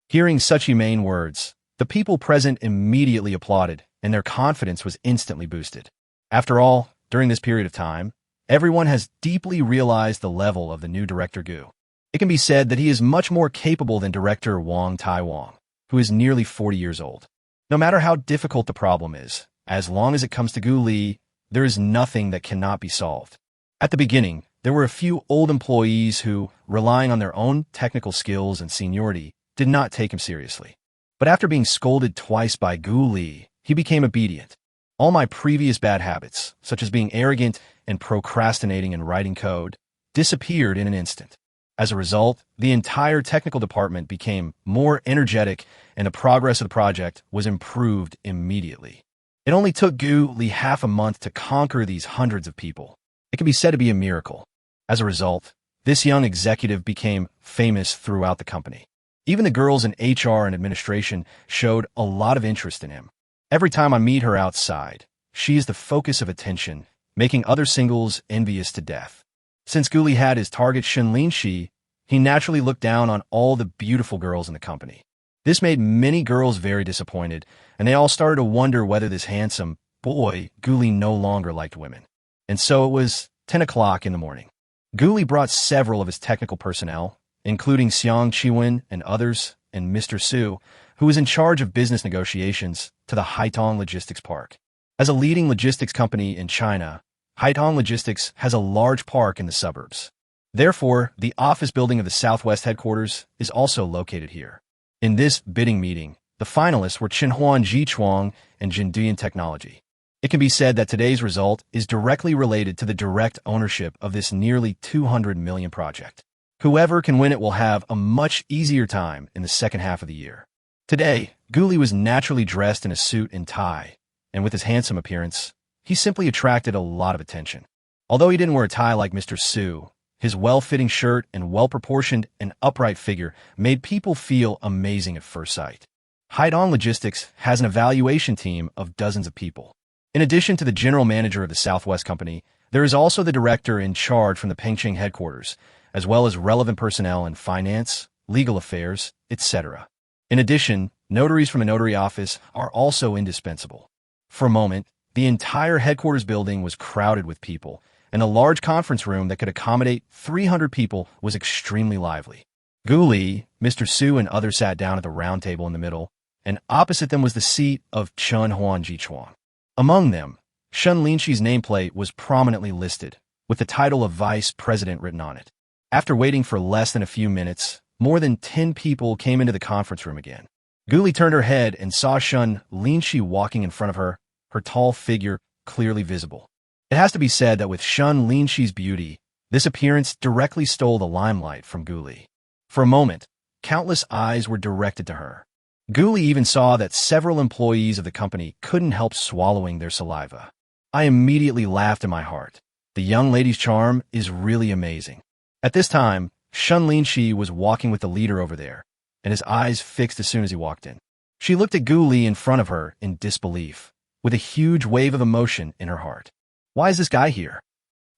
Hearing such humane words, the people present immediately applauded, and their confidence was instantly boosted. After all, during this period of time, everyone has deeply realized the level of the new Director Gu. It can be said that he is much more capable than Director Wang Taiwang, who is nearly 40 years old. No matter how difficult the problem is, as long as it comes to Guli, there is nothing that cannot be solved. At the beginning, there were a few old employees who, relying on their own technical skills and seniority, did not take him seriously. But after being scolded twice by Gu Li, he became obedient. All my previous bad habits, such as being arrogant and procrastinating and writing code, disappeared in an instant. As a result, the entire technical department became more energetic and the progress of the project was improved immediately. It only took Gu Li half a month to conquer these hundreds of people. It can be said to be a miracle. As a result, this young executive became famous throughout the company. Even the girls in HR and administration showed a lot of interest in him. Every time I meet her outside, she is the focus of attention, making other singles envious to death. Since Gu Li had his target Shen Linxi, he naturally looked down on all the beautiful girls in the company. This made many girls very disappointed, and they all started to wonder whether this handsome boy, Gu Li, no longer liked women. And so it was 10 o'clock in the morning. Gu Li brought several of his technical personnel, including Xiang Qiwen and others, and Mr. Su, who was in charge of business negotiations, to the Haitong Logistics Park. As a leading logistics company in China, Haitong Logistics has a large park in the suburbs. Therefore, the office building of the Southwest headquarters is also located here. In this bidding meeting, the finalists were Chenhao Jichuang and Jinduyan Technology. It can be said that today's result is directly related to the direct ownership of this nearly 200 million project. Whoever can win it will have a much easier time in the second half of the year. Today, Gu Li was naturally dressed in a suit and tie, and with his handsome appearance, he simply attracted a lot of attention. Although he didn't wear a tie like Mr. Su, his well-fitting shirt and well-proportioned and upright figure made people feel amazing at first sight. Haitong Logistics has an evaluation team of dozens of people. In addition to the general manager of the Southwest Company, there is also the director in charge from the Pengcheng headquarters, as well as relevant personnel in finance, legal affairs, etc. In addition, notaries from a notary office are also indispensable. For a moment, the entire headquarters building was crowded with people, and a large conference room that could accommodate 300 people was extremely lively. Gu Li, Mr. Su, and others sat down at the round table in the middle, and opposite them was the seat of Chenhao Jichuang. Among them, Shen Linxi's nameplate was prominently listed, with the title of Vice President written on it. After waiting for less than a few minutes, more than 10 people came into the conference room again. Gu Li turned her head and saw Shen Linxi walking in front of her, her tall figure clearly visible. It has to be said that with Shen Linxi's beauty, this appearance directly stole the limelight from Gu Li. For a moment, countless eyes were directed to her. Gu Li even saw that several employees of the company couldn't help swallowing their saliva. I immediately laughed in my heart. The young lady's charm is really amazing. At this time, Shen Linxi was walking with the leader over there, and his eyes fixed as soon as he walked in. She looked at Gu Li in front of her in disbelief, with a huge wave of emotion in her heart. Why is this guy here?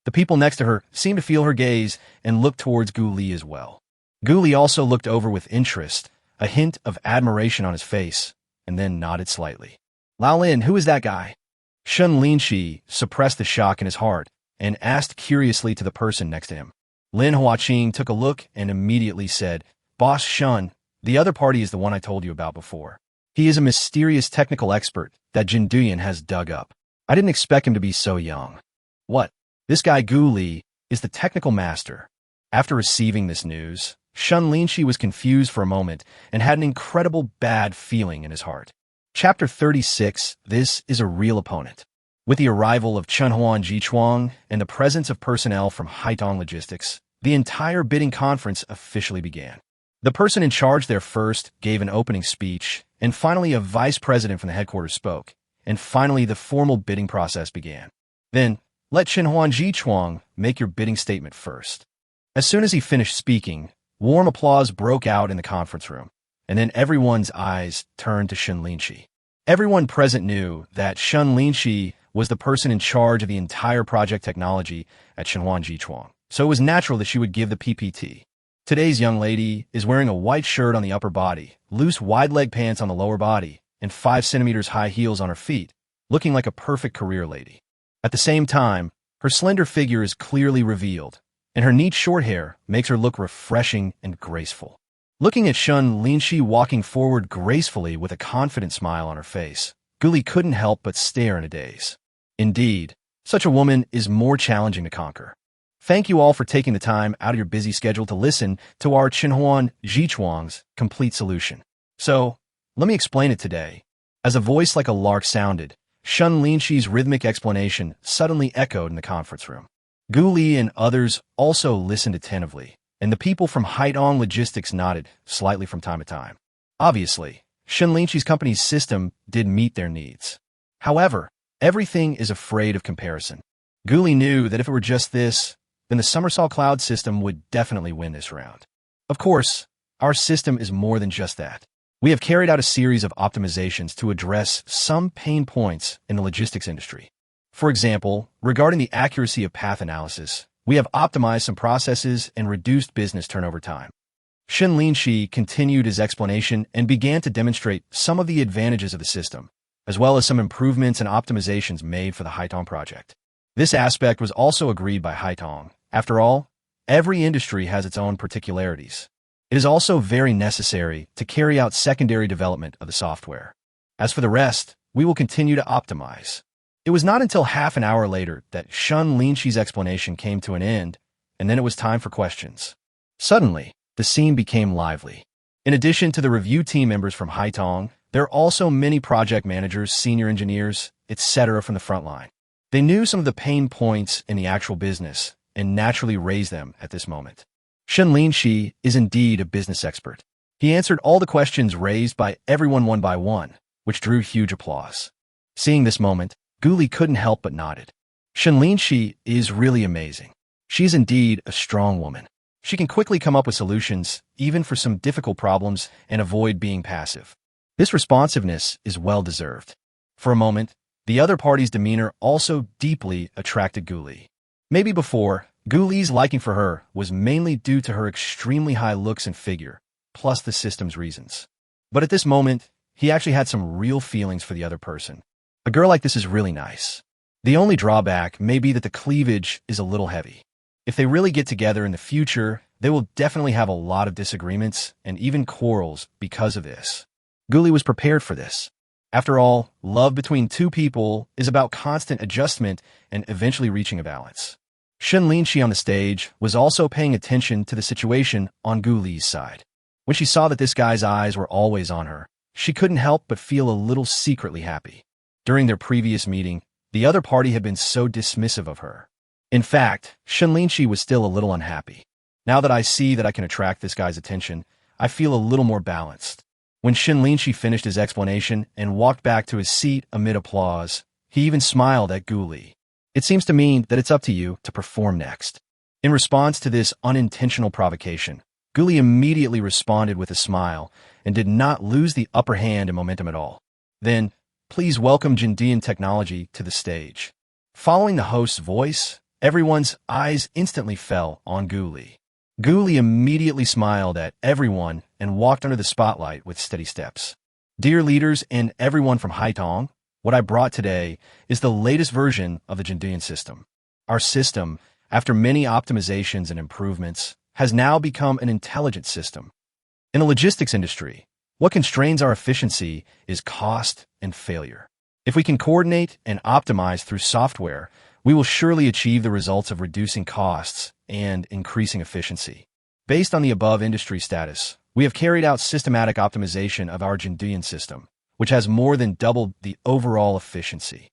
The people next to her seemed to feel her gaze and looked towards Gu Li as well. Gu Li also looked over with interest, a hint of admiration on his face, and then nodded slightly. Lao Lin, who is that guy? Shen Linxi suppressed the shock in his heart and asked curiously to the person next to him. Lin Huaqing took a look and immediately said, Boss Shen, the other party is the one I told you about before. He is a mysterious technical expert that Jinduyan has dug up. I didn't expect him to be so young. What? This guy Gu Li is the technical master. After receiving this news, Shen Linxi was confused for a moment and had an incredible bad feeling in his heart. Chapter 36, This is a Real Opponent. With the arrival of Chenhao Jichuang and the presence of personnel from Haitong Logistics, the entire bidding conference officially began. The person in charge there first gave an opening speech, and finally a vice president from the headquarters spoke, and finally the formal bidding process began. Then, let Chenhao Jichuang make your bidding statement first. As soon as he finished speaking, warm applause broke out in the conference room, and then everyone's eyes turned to Shen Linxi. Everyone present knew that Shen Linxi was the person in charge of the entire project technology at Chenhao Jichuang, so it was natural that she would give the PPT. Today's young lady is wearing a white shirt on the upper body, loose wide-leg pants on the lower body, and 5 centimeters high heels on her feet, looking like a perfect career lady. At the same time, her slender figure is clearly revealed, and her neat short hair makes her look refreshing and graceful. Looking at Shen Linxi walking forward gracefully with a confident smile on her face, Gu Li couldn't help but stare in a daze. Indeed, such a woman is more challenging to conquer. Thank you all for taking the time out of your busy schedule to listen to our Chenhao Jichuang's complete solution. So, Let me explain it today. As a voice like a lark sounded, Shen Linxi's rhythmic explanation suddenly echoed in the conference room. Gu Li and others also listened attentively, and the people from Haitong Logistics nodded slightly from time to time. Obviously, Shen Linxi's company's system did meet their needs. However, everything is afraid of comparison. Gu Li knew that if it were just this, then the Somersault Cloud system would definitely win this round. Of course, our system is more than just that. We have carried out a series of optimizations to address some pain points in the logistics industry. For example, regarding the accuracy of path analysis, we have optimized some processes and reduced business turnover time. Shen Linxi continued his explanation and began to demonstrate some of the advantages of the system, as well as some improvements and optimizations made for the Haitong project. This aspect was also agreed by Haitong. After all, every industry has its own particularities. It is also very necessary to carry out secondary development of the software. As for the rest, we will continue to optimize. It was not until half an hour later that Shen Linxi's explanation came to an end, and then it was time for questions. Suddenly, the scene became lively. In addition to the review team members from Haitong, there are also many project managers, senior engineers, etc. from the front line. They knew some of the pain points in the actual business and naturally raised them at this moment. Shen Linxi is indeed a business expert. He answered all the questions raised by everyone one by one, which drew huge applause. Seeing this moment, Gu Li couldn't help but nodded. Shen Linxi is really amazing. She's indeed a strong woman. She can quickly come up with solutions, even for some difficult problems, and avoid being passive. This responsiveness is well-deserved. For a moment, the other party's demeanor also deeply attracted Gu Li. Maybe before, Gu Li's liking for her was mainly due to her extremely high looks and figure, plus the system's reasons. But at this moment, he actually had some real feelings for the other person. A girl like this is really nice. The only drawback may be that the cleavage is a little heavy. If they really get together in the future, they will definitely have a lot of disagreements and even quarrels because of this. Gu Li was prepared for this. After all, love between two people is about constant adjustment and eventually reaching a balance. Shen Linxi on the stage was also paying attention to the situation on Gu Li's side. When she saw that this guy's eyes were always on her, she couldn't help but feel a little secretly happy. During their previous meeting, the other party had been so dismissive of her. In fact, Shen Linxi was still a little unhappy. Now that I see that I can attract this guy's attention, I feel a little more balanced. When Shen Linxi finished his explanation and walked back to his seat amid applause, he even smiled at Gu Li. It seems to mean that it's up to you to perform next. In response to this unintentional provocation, Gu Li immediately responded with a smile and did not lose the upper hand in momentum at all. Then, please welcome Jindian Technology to the stage. Following the host's voice, everyone's eyes instantly fell on Gu Li. Gu Li immediately smiled at everyone and walked under the spotlight with steady steps. Dear leaders and everyone from Haitong, what I brought today is the latest version of the Jindian system. Our system, after many optimizations and improvements, has now become an intelligent system. In the logistics industry, what constrains our efficiency is cost and failure. If we can coordinate and optimize through software, we will surely achieve the results of reducing costs and increasing efficiency. Based on the above industry status, we have carried out systematic optimization of our Jindian system, which has more than doubled the overall efficiency.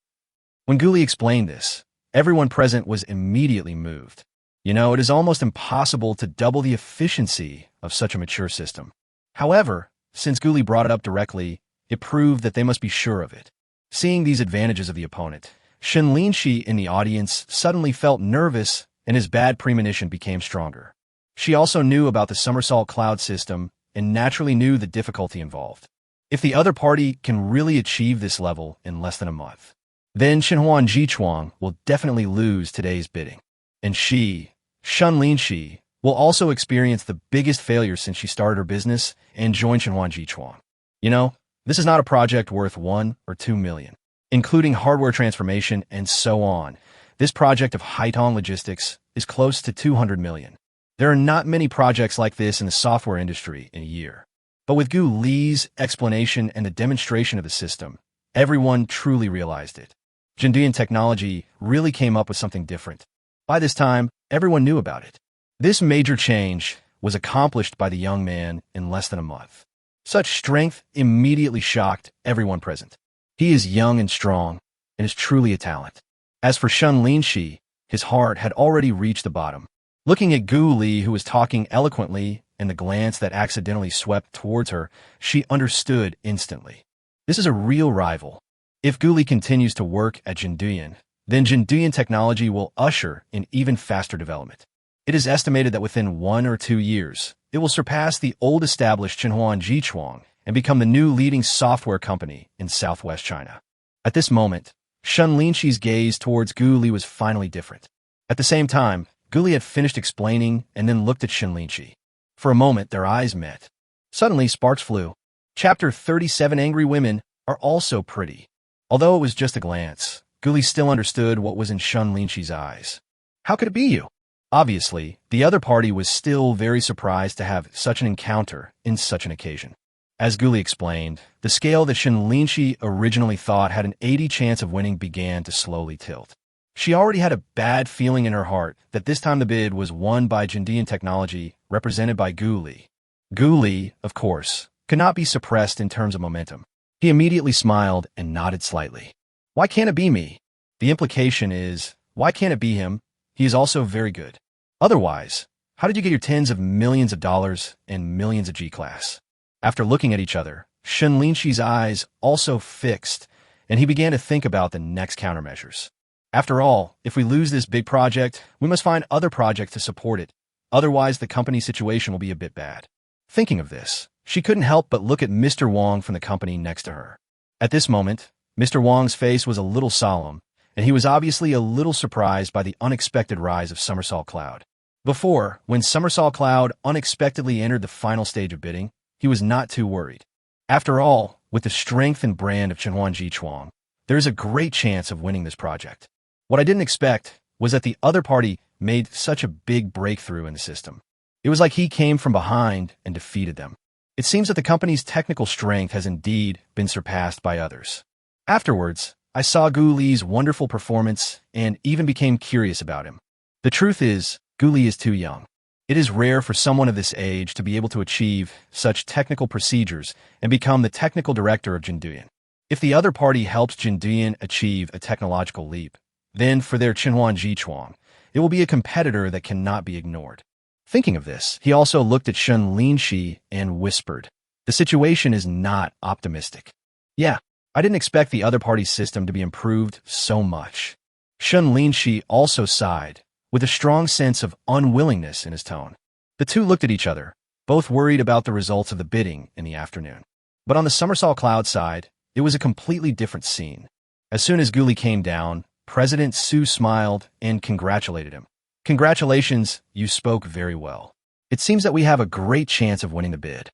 When Gu Li explained this, everyone present was immediately moved. You know, it is almost impossible to double the efficiency of such a mature system. However, since Gu Li brought it up directly, it proved that they must be sure of it. Seeing these advantages of the opponent, Shen Linxi in the audience suddenly felt nervous and his bad premonition became stronger. She also knew about the Somersault Cloud system and naturally knew the difficulty involved. If the other party can really achieve this level in less than a month, then Shenhao Jichuang will definitely lose today's bidding. And she, Shen Linxi, will also experience the biggest failure since she started her business and joined Shenhao Jichuang. You know, this is not a project worth 1 or 2 million. Including hardware transformation and so on. This project of Haitong Logistics is close to 200 million. There are not many projects like this in the software industry in a year. But with Gu Li's explanation and the demonstration of the system, everyone truly realized it. Jindian Technology really came up with something different. By this time, everyone knew about it. This major change was accomplished by the young man in less than a month. Such strength immediately shocked everyone present. He is young and strong, and is truly a talent. As for Shen Linxi, his heart had already reached the bottom. Looking at Gu Li, who was talking eloquently, and the glance that accidentally swept towards her, she understood instantly. This is a real rival. If Gu Li continues to work at Jinduyan, then Jinduyan technology will usher in even faster development. It is estimated that within 1 or 2 years, it will surpass the old-established Shenhao Jichuang and become the new leading software company in southwest China. At this moment, Shen Linxi's gaze towards Gu Li was finally different. At the same time, Gu Li had finished explaining and then looked at Shen Linxi. For a moment, their eyes met. Suddenly, sparks flew. Chapter 37 Angry Women are also pretty. Although it was just a glance, Gu Li still understood what was in Shen Linxi's eyes. How could it be you? Obviously, the other party was still very surprised to have such an encounter in such an occasion. As Gu Li explained, the scale that Shen Linxi originally thought had an 80 chance of winning began to slowly tilt. She already had a bad feeling in her heart that this time the bid was won by Jindian technology, represented by Gu Li. Gu Li, of course, could not be suppressed in terms of momentum. He immediately smiled and nodded slightly. Why can't it be me? The implication is, why can't it be him? He is also very good. Otherwise, how did you get your tens of millions of dollars and millions of G-class? After looking at each other, Shen Linxi's eyes also fixed, and he began to think about the next countermeasures. After all, if we lose this big project, we must find other projects to support it. Otherwise, the company's situation will be a bit bad. Thinking of this, she couldn't help but look at Mr. Wang from the company next to her. At this moment, Mr. Wang's face was a little solemn, and he was obviously a little surprised by the unexpected rise of Somersault Cloud. Before, when Somersault Cloud unexpectedly entered the final stage of bidding, he was not too worried. After all, with the strength and brand of Shenhao Jichuang, there is a great chance of winning this project. What I didn't expect was that the other party made such a big breakthrough in the system. It was like he came from behind and defeated them. It seems that the company's technical strength has indeed been surpassed by others. Afterwards, I saw Gu Li's wonderful performance and even became curious about him. The truth is, Gu Li is too young. It is rare for someone of this age to be able to achieve such technical procedures and become the technical director of Jinduyan. If the other party helps Jinduyan achieve a technological leap, then for their Shenhao Jichuang, it will be a competitor that cannot be ignored. Thinking of this, he also looked at Shen Linxi and whispered, "The situation is not optimistic." Yeah, I didn't expect the other party's system to be improved so much. Shen Linxi also sighed, with a strong sense of unwillingness in his tone. The two looked at each other, both worried about the results of the bidding in the afternoon. But on the Somersault Cloud side, it was a completely different scene. As soon as Gu Li came down, President Su smiled and congratulated him. "Congratulations, you spoke very well. It seems that we have a great chance of winning the bid.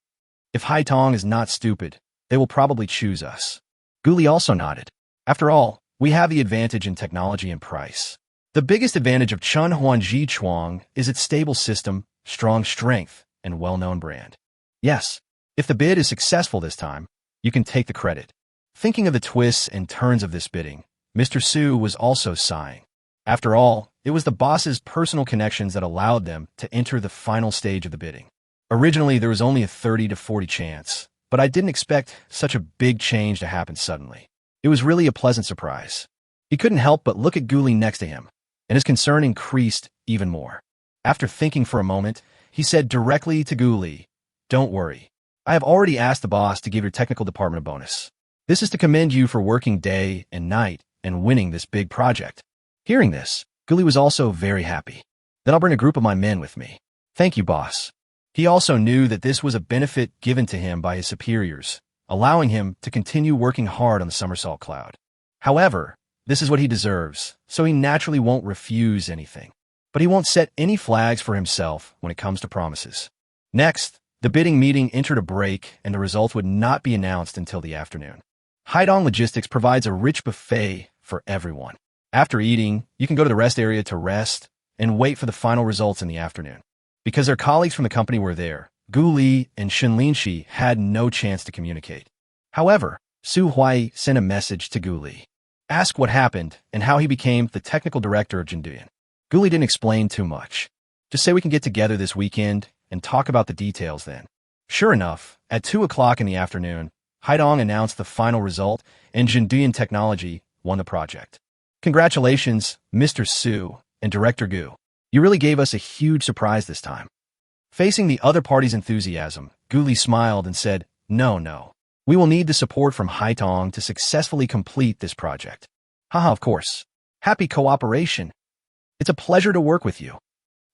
If Haitong is not stupid, they will probably choose us." Gu Li also nodded. After all, we have the advantage in technology and price. The biggest advantage of Shenhao Jichuang is its stable system, strong strength, and well-known brand. Yes, if the bid is successful this time, you can take the credit. Thinking of the twists and turns of this bidding, Mr. Su was also sighing. After all, it was the boss's personal connections that allowed them to enter the final stage of the bidding. Originally, there was only a 30 to 40 chance, but I didn't expect such a big change to happen suddenly. It was really a pleasant surprise. He couldn't help but look at Gu Li next to him, and his concern increased even more. After thinking for a moment, he said directly to Gu Li, "Don't worry. I have already asked the boss to give your technical department a bonus. This is to commend you for working day and night and winning this big project." Hearing this, Gu Li was also very happy. "Then I'll bring a group of my men with me." "Thank you, boss." He also knew that this was a benefit given to him by his superiors, allowing him to continue working hard on the Somersault Cloud. However, this is what he deserves, so he naturally won't refuse anything. But he won't set any flags for himself when it comes to promises. Next, the bidding meeting entered a break, and the result would not be announced until the afternoon. Haidong Logistics provides a rich buffet for everyone. After eating, you can go to the rest area to rest and wait for the final results in the afternoon. Because their colleagues from the company were there, Gu Li and Shen Linxi had no chance to communicate. However, Su Huai sent a message to Gu Li. Ask what happened and how he became the technical director of Jinduyan. Gu Li didn't explain too much. Just say we can get together this weekend and talk about the details then. Sure enough, at 2 o'clock in the afternoon, Haidong announced the final result, and Jinduan Technology won the project. Congratulations, Mr. Su and Director Gu. You really gave us a huge surprise this time. Facing the other party's enthusiasm, Gu Li smiled and said, No. We will need the support from Haidong to successfully complete this project. Haha, of course. Happy cooperation. It's a pleasure to work with you.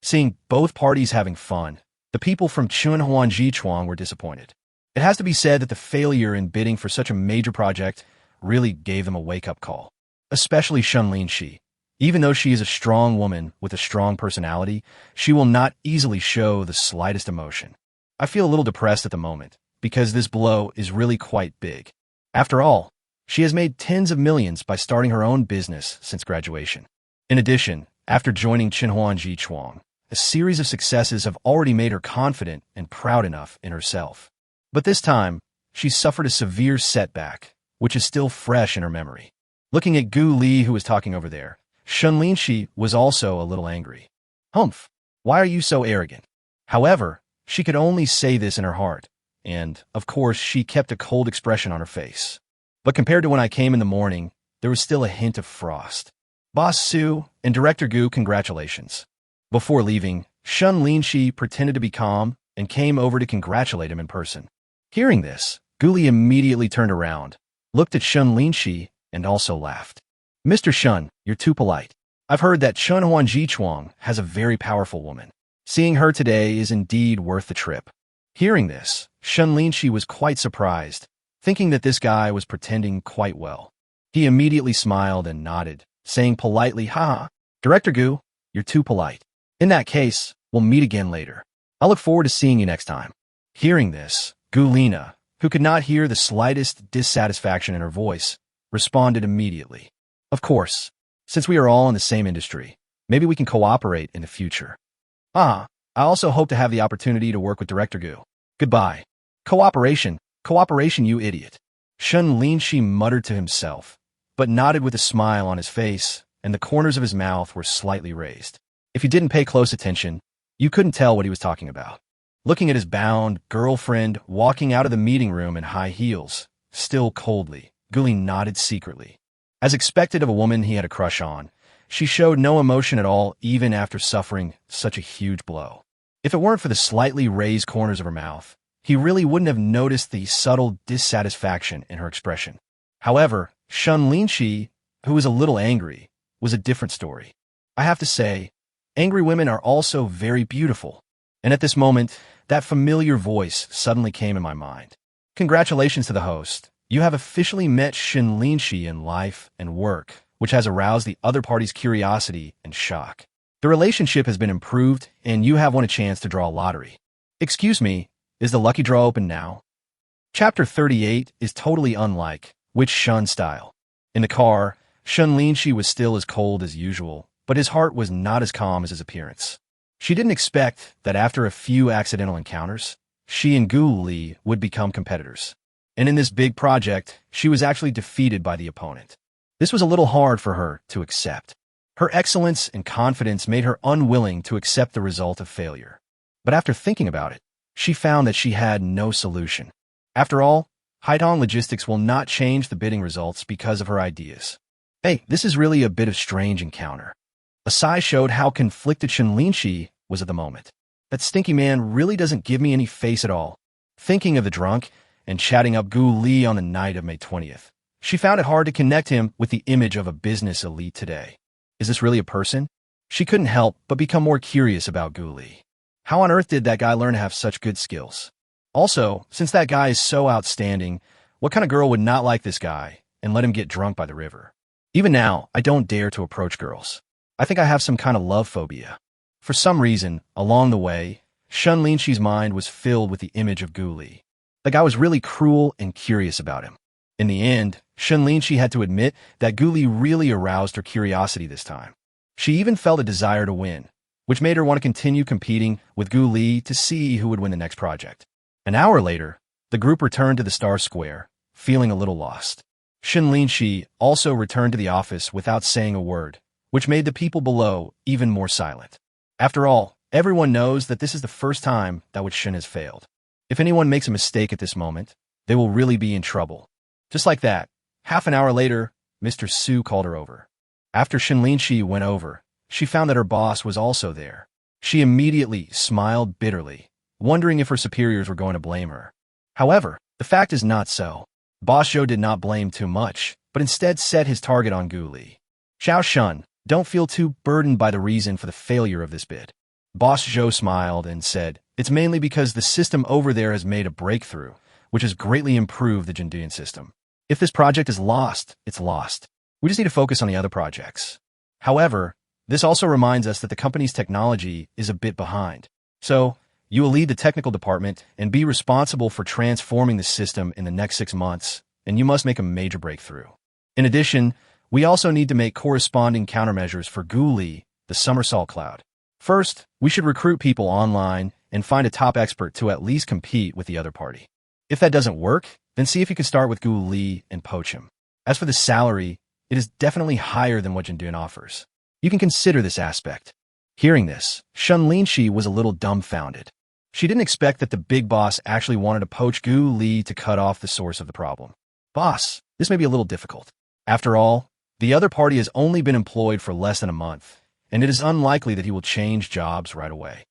Seeing both parties having fun, the people from Chunhuan Jichuang were disappointed. It has to be said that the failure in bidding for such a major project really gave them a wake-up call. Especially Shen Linxi. Even though she is a strong woman with a strong personality, she will not easily show the slightest emotion. I feel a little depressed at the moment, because this blow is really quite big. After all, she has made tens of millions by starting her own business since graduation. In addition, after joining Chunhuan Jichuang, a series of successes have already made her confident and proud enough in herself. But this time, she suffered a severe setback, which is still fresh in her memory. Looking at Gu Li, who was talking over there, Shen Linxi was also a little angry. Humph, why are you so arrogant? However, she could only say this in her heart, and, of course, she kept a cold expression on her face. But compared to when I came in the morning, there was still a hint of frost. Boss Su and Director Gu, congratulations. Before leaving, Shen Linxi pretended to be calm and came over to congratulate him in person. Hearing this, Gu Li immediately turned around, looked at Shen Linxi, and also laughed. Mr. Shen, you're too polite. I've heard that Chunhuan Jichuang has a very powerful woman. Seeing her today is indeed worth the trip. Hearing this, Shen Linxi was quite surprised, thinking that this guy was pretending quite well. He immediately smiled and nodded, saying politely, Haha, Director Gu, you're too polite. In that case, we'll meet again later. I'll look forward to seeing you next time. Hearing this, Gu Lina, who could not hear the slightest dissatisfaction in her voice, responded immediately. Of course, since we are all in the same industry, maybe we can cooperate in the future. I also hope to have the opportunity to work with Director Gu. Goodbye. Cooperation, you idiot. Shen Linxi muttered to himself, but nodded with a smile on his face, and the corners of his mouth were slightly raised. If you didn't pay close attention, you couldn't tell what he was talking about. Looking at his bound girlfriend walking out of the meeting room in high heels, still coldly, Gu Li nodded secretly. As expected of a woman he had a crush on, she showed no emotion at all even after suffering such a huge blow. If it weren't for the slightly raised corners of her mouth, he really wouldn't have noticed the subtle dissatisfaction in her expression. However, Shen Linxi, who was a little angry, was a different story. I have to say, angry women are also very beautiful. And at this moment, that familiar voice suddenly came in my mind. Congratulations to the host. You have officially met Shen Linxi in life and work, which has aroused the other party's curiosity and shock. The relationship has been improved, and you have won a chance to draw a lottery. Excuse me, is the lucky draw open now? Chapter 38 is totally unlike Witch Shun style. In the car, Shen Linxi was still as cold as usual, but his heart was not as calm as his appearance. She didn't expect that after a few accidental encounters, she and Gu Li would become competitors. And in this big project, she was actually defeated by the opponent. This was a little hard for her to accept. Her excellence and confidence made her unwilling to accept the result of failure. But after thinking about it, she found that she had no solution. After all, Haidong Logistics will not change the bidding results because of her ideas. Hey, this is really a bit of strange encounter. A sigh showed how conflicted Shen Linxi was at the moment. That stinky man really doesn't give me any face at all. Thinking of the drunk and chatting up Gu Li on the night of May 20th, she found it hard to connect him with the image of a business elite today. Is this really a person? She couldn't help but become more curious about Gu Li. How on earth did that guy learn to have such good skills? Also, since that guy is so outstanding, what kind of girl would not like this guy and let him get drunk by the river? Even now, I don't dare to approach girls. I think I have some kind of love phobia. For some reason, along the way, Shen Linxi's mind was filled with the image of Gu Li. The guy was really cruel and curious about him. In the end, Shen Linxi had to admit that Gu Li really aroused her curiosity this time. She even felt a desire to win, which made her want to continue competing with Gu Li to see who would win the next project. An hour later, the group returned to the Star Square, feeling a little lost. Shen Linxi also returned to the office without saying a word, which made the people below even more silent. After all, everyone knows that this is the first time that Witch Shen has failed. If anyone makes a mistake at this moment, they will really be in trouble. Just like that, half an hour later, Mr. Su called her over. After Shen Linxi went over, she found that her boss was also there. She immediately smiled bitterly, wondering if her superiors were going to blame her. However, the fact is not so. Boss Zhou did not blame too much, but instead set his target on Gu Li. Xiao Shun, don't feel too burdened by the reason for the failure of this bid. Boss Zhou smiled and said, it's mainly because the system over there has made a breakthrough, which has greatly improved the Jinduyan system. If this project is lost, it's lost. We just need to focus on the other projects. However, this also reminds us that the company's technology is a bit behind. So, you will lead the technical department and be responsible for transforming the system in the next 6 months, and you must make a major breakthrough. In addition, we also need to make corresponding countermeasures for Gu Li, the somersault cloud. First, we should recruit people online and find a top expert to at least compete with the other party. If that doesn't work, then see if you can start with Gu Li and poach him. As for the salary, it is definitely higher than what Jinduyan offers. You can consider this aspect. Hearing this, Shen Linxi was a little dumbfounded. She didn't expect that the big boss actually wanted to poach Gu Li to cut off the source of the problem. Boss, this may be a little difficult. After all, the other party has only been employed for less than a month, and it is unlikely that he will change jobs right away.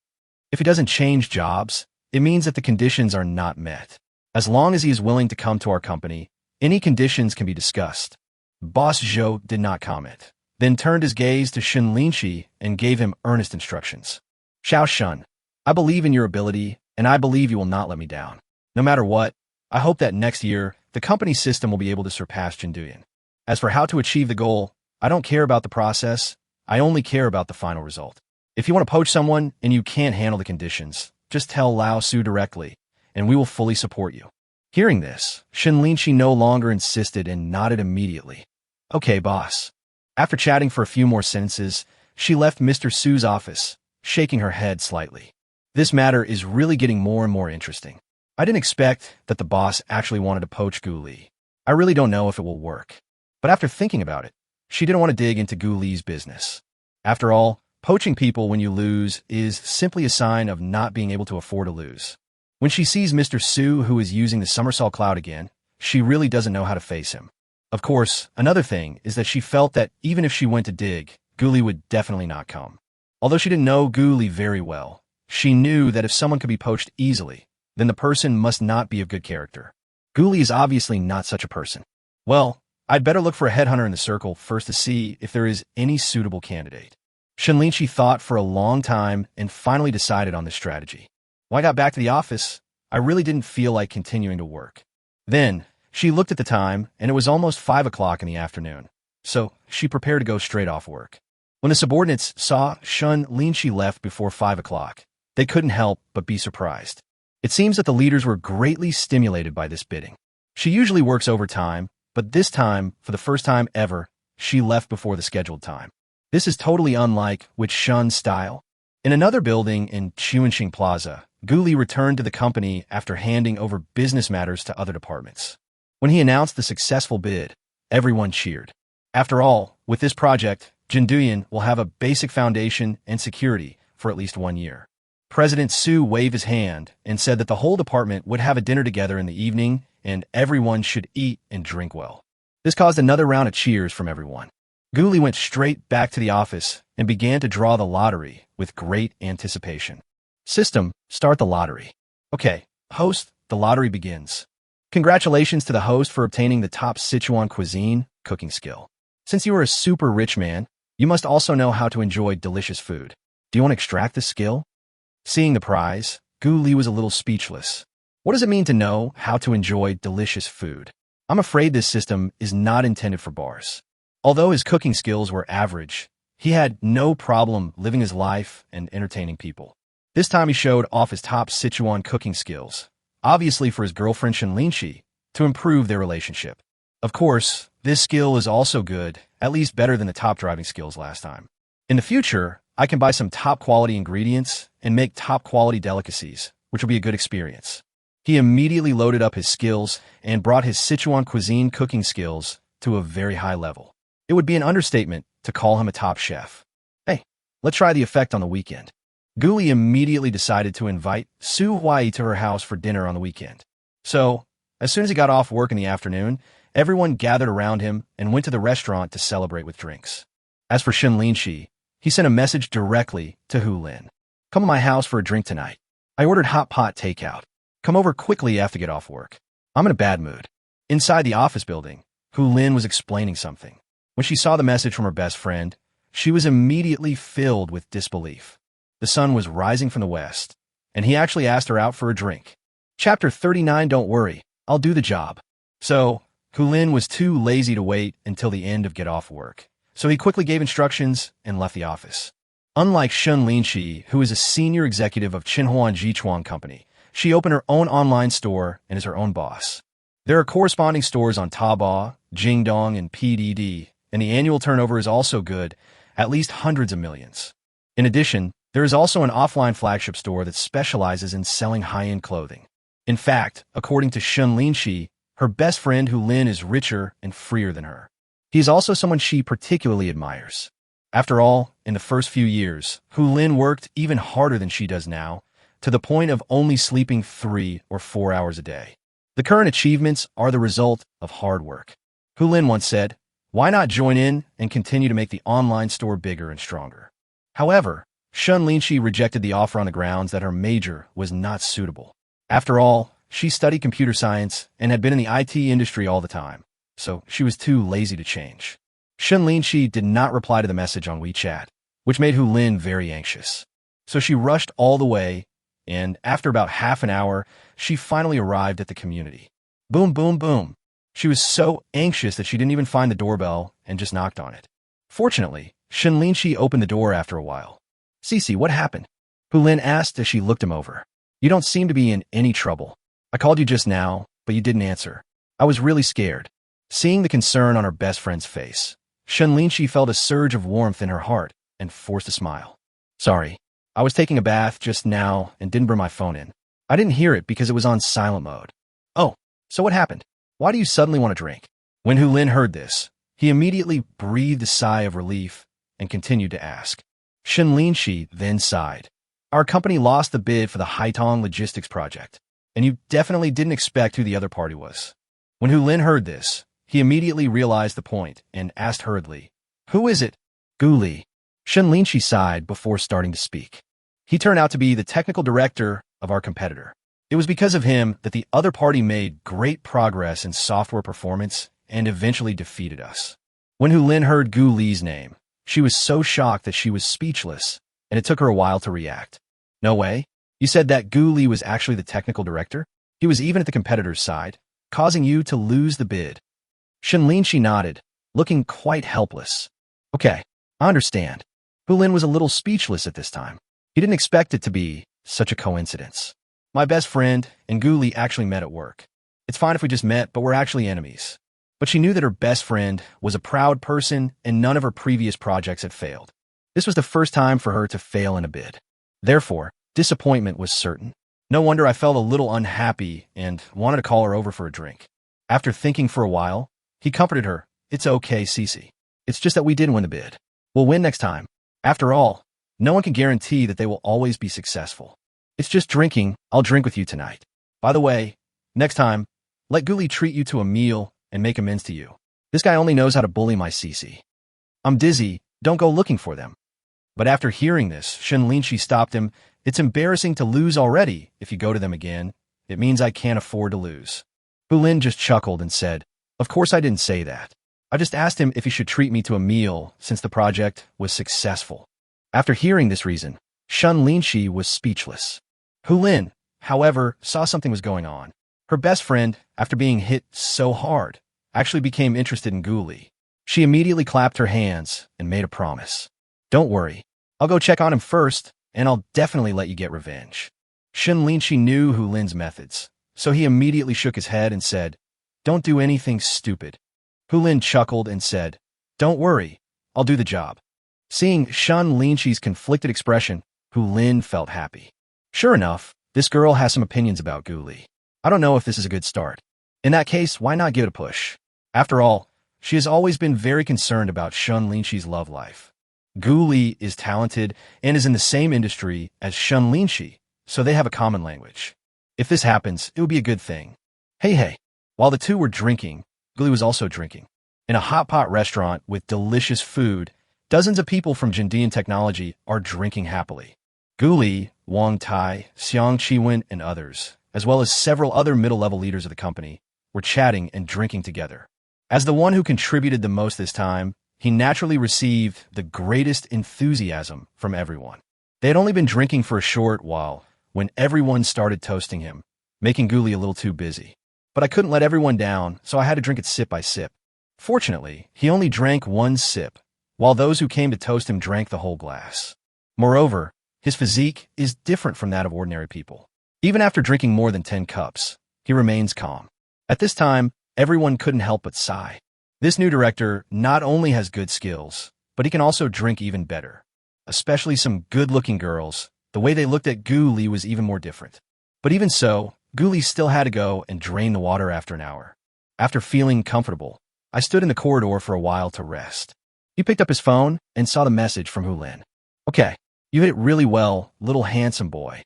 If he doesn't change jobs, it means that the conditions are not met. As long as he is willing to come to our company, any conditions can be discussed. Boss Zhou did not comment, then turned his gaze to Shen Linxi and gave him earnest instructions. Xiao Shun, I believe in your ability, and I believe you will not let me down. No matter what, I hope that next year, the company system will be able to surpass Jinduyan. As for how to achieve the goal, I don't care about the process, I only care about the final result. If you want to poach someone and you can't handle the conditions, just tell Lao Su directly, and we will fully support you. Hearing this, Shen Linxi no longer insisted and nodded immediately. Okay, boss. After chatting for a few more sentences, she left Mr. Su's office, shaking her head slightly. This matter is really getting more and more interesting. I didn't expect that the boss actually wanted to poach Gu Li. I really don't know if it will work. But after thinking about it, she didn't want to dig into Gu Li's business. After all, poaching people when you lose is simply a sign of not being able to afford to lose. When she sees Mr. Su, who is using the somersault cloud again, she really doesn't know how to face him. Of course, another thing is that she felt that even if she went to dig, Gu Li would definitely not come. Although she didn't know Gu Li very well, she knew that if someone could be poached easily, then the person must not be of good character. Gu Li is obviously not such a person. Well, I'd better look for a headhunter in the circle first to see if there is any suitable candidate. Shen Linxi thought for a long time and finally decided on this strategy. When I got back to the office, I really didn't feel like continuing to work. Then, she looked at the time, and it was almost 5 o'clock in the afternoon, so she prepared to go straight off work. When the subordinates saw Shen Linxi left before 5 o'clock, they couldn't help but be surprised. It seems that the leaders were greatly stimulated by this bidding. She usually works overtime, but this time, for the first time ever, she left before the scheduled time. This is totally unlike with Shen's style. In another building in Chuanxing Plaza, Gu Li returned to the company after handing over business matters to other departments. When he announced the successful bid, everyone cheered. After all, with this project, Jinduyan will have a basic foundation and security for at least 1 year. President Su waved his hand and said that the whole department would have a dinner together in the evening and everyone should eat and drink well. This caused another round of cheers from everyone. Gu Li went straight back to the office and began to draw the lottery with great anticipation. System, start the lottery. Okay, host, the lottery begins. Congratulations to the host for obtaining the top Sichuan cuisine cooking skill. Since you are a super rich man, you must also know how to enjoy delicious food. Do you want to extract this skill? Seeing the prize, Gu Li was a little speechless. What does it mean to know how to enjoy delicious food? I'm afraid this system is not intended for bars. Although his cooking skills were average, he had no problem living his life and entertaining people. This time he showed off his top Sichuan cooking skills, obviously for his girlfriend Shen Linxi, to improve their relationship. Of course, this skill is also good, at least better than the top driving skills last time. In the future, I can buy some top quality ingredients and make top quality delicacies, which will be a good experience. He immediately loaded up his skills and brought his Sichuan cuisine cooking skills to a very high level. It would be an understatement to call him a top chef. Hey, let's try the effect on the weekend. Gu Li immediately decided to invite Su Huai to her house for dinner on the weekend. So, as soon as he got off work in the afternoon, everyone gathered around him and went to the restaurant to celebrate with drinks. As for Shen Linxi, he sent a message directly to Hu Lin. Come to my house for a drink tonight. I ordered hot pot takeout. Come over quickly after get off work. I'm in a bad mood. Inside the office building, Hu Lin was explaining something. When she saw the message from her best friend, she was immediately filled with disbelief. The sun was rising from the west, and he actually asked her out for a drink. Chapter 39. Don't worry, I'll do the job. So, Hu Lin was too lazy to wait until the end of get off work, so he quickly gave instructions and left the office. Unlike Shen Linxi, who is a senior executive of Qinhuan Jichuan Company, she opened her own online store and is her own boss. There are corresponding stores on Taobao, Jingdong, and PDD, and the annual turnover is also good, at least hundreds of millions. In addition, there is also an offline flagship store that specializes in selling high-end clothing. In fact, according to Shen Linxi, her best friend Hu Lin is richer and freer than her. He is also someone she particularly admires. After all, in the first few years, Hu Lin worked even harder than she does now, to the point of only sleeping 3 or 4 hours a day. The current achievements are the result of hard work. Hu Lin once said, "Why not join in and continue to make the online store bigger and stronger?" However, Shen Linxi rejected the offer on the grounds that her major was not suitable. After all, she studied computer science and had been in the IT industry all the time, so she was too lazy to change. Shen Linxi did not reply to the message on WeChat, which made Hu Lin very anxious. So she rushed all the way, and after about half an hour, she finally arrived at the community. Boom, boom, boom. She was so anxious that she didn't even find the doorbell and just knocked on it. Fortunately, Shen Linxi opened the door after a while. "Cici, what happened?" Hu Lin asked as she looked him over. "You don't seem to be in any trouble. I called you just now, but you didn't answer. I was really scared." Seeing the concern on her best friend's face, Shen Linxi felt a surge of warmth in her heart and forced a smile. "Sorry, I was taking a bath just now and didn't bring my phone in. I didn't hear it because it was on silent mode." "Oh, so what happened? Why do you suddenly want to drink?" When Hu Lin heard this, he immediately breathed a sigh of relief and continued to ask. Shen Linxi then sighed. "Our company lost the bid for the Haitong logistics project, and you definitely didn't expect who the other party was." When Hu Lin heard this, he immediately realized the point and asked hurriedly, "Who is it?" "Gu Li." Shen Linxi sighed before starting to speak. "He turned out to be the technical director of our competitor. It was because of him that the other party made great progress in software performance and eventually defeated us." When Hu Lin heard Gu Li's name, she was so shocked that she was speechless, and it took her a while to react. "No way? You said that Gu Li was actually the technical director? He was even at the competitor's side, causing you to lose the bid." Shen Linxi nodded, looking quite helpless. "Okay, I understand." Hu Lin was a little speechless at this time. He didn't expect it to be such a coincidence. "My best friend and Gu Li actually met at work. It's fine if we just met, but we're actually enemies." But she knew that her best friend was a proud person and none of her previous projects had failed. This was the first time for her to fail in a bid. Therefore, disappointment was certain. No wonder I felt a little unhappy and wanted to call her over for a drink. After thinking for a while, he comforted her. "It's okay, Cici. It's just that we didn't win the bid. We'll win next time. After all, no one can guarantee that they will always be successful. It's just drinking. I'll drink with you tonight. By the way, next time, let Gu Li treat you to a meal and make amends to you. This guy only knows how to bully my Cici. I'm dizzy. Don't go looking for them." But after hearing this, Shen Linxi stopped him. "It's embarrassing to lose already. If you go to them again, it means I can't afford to lose." Hu Lin just chuckled and said, "Of course I didn't say that. I just asked him if he should treat me to a meal since the project was successful." After hearing this reason, Shen Linxi was speechless. Hu Lin, however, saw something was going on. Her best friend, after being hit so hard, actually became interested in Gu Li. She immediately clapped her hands and made a promise. "Don't worry. I'll go check on him first, and I'll definitely let you get revenge." Shen Linxi knew Hu Lin's methods, so he immediately shook his head and said, "Don't do anything stupid." Hu Lin chuckled and said, "Don't worry. I'll do the job." Seeing Shen Linxi's conflicted expression, Hu Lin felt happy. Sure enough, this girl has some opinions about Gu Li. I don't know if this is a good start. In that case, why not give it a push? After all, she has always been very concerned about Shen Linxi's love life. Gu Li is talented and is in the same industry as Shen Linxi, so they have a common language. If this happens, it would be a good thing. Hey. While the two were drinking, Gu Li was also drinking. In a hot pot restaurant with delicious food, dozens of people from Jindian Technology are drinking happily. Gu Li, Wang Tai, Xiang Qiwen, and others, as well as several other middle-level leaders of the company, were chatting and drinking together. As the one who contributed the most this time, he naturally received the greatest enthusiasm from everyone. They had only been drinking for a short while when everyone started toasting him, making Gu Li a little too busy. But I couldn't let everyone down, so I had to drink it sip by sip. Fortunately, he only drank one sip, while those who came to toast him drank the whole glass. Moreover, his physique is different from that of ordinary people. Even after drinking more than 10 cups, he remains calm. At this time, everyone couldn't help but sigh. This new director not only has good skills, but he can also drink even better. Especially some good-looking girls, the way they looked at Gu Li was even more different. But even so, Gu Li still had to go and drain the water after an hour. After feeling comfortable, I stood in the corridor for a while to rest. He picked up his phone and saw the message from Hu Lin. Okay, you hit it really well, little handsome boy.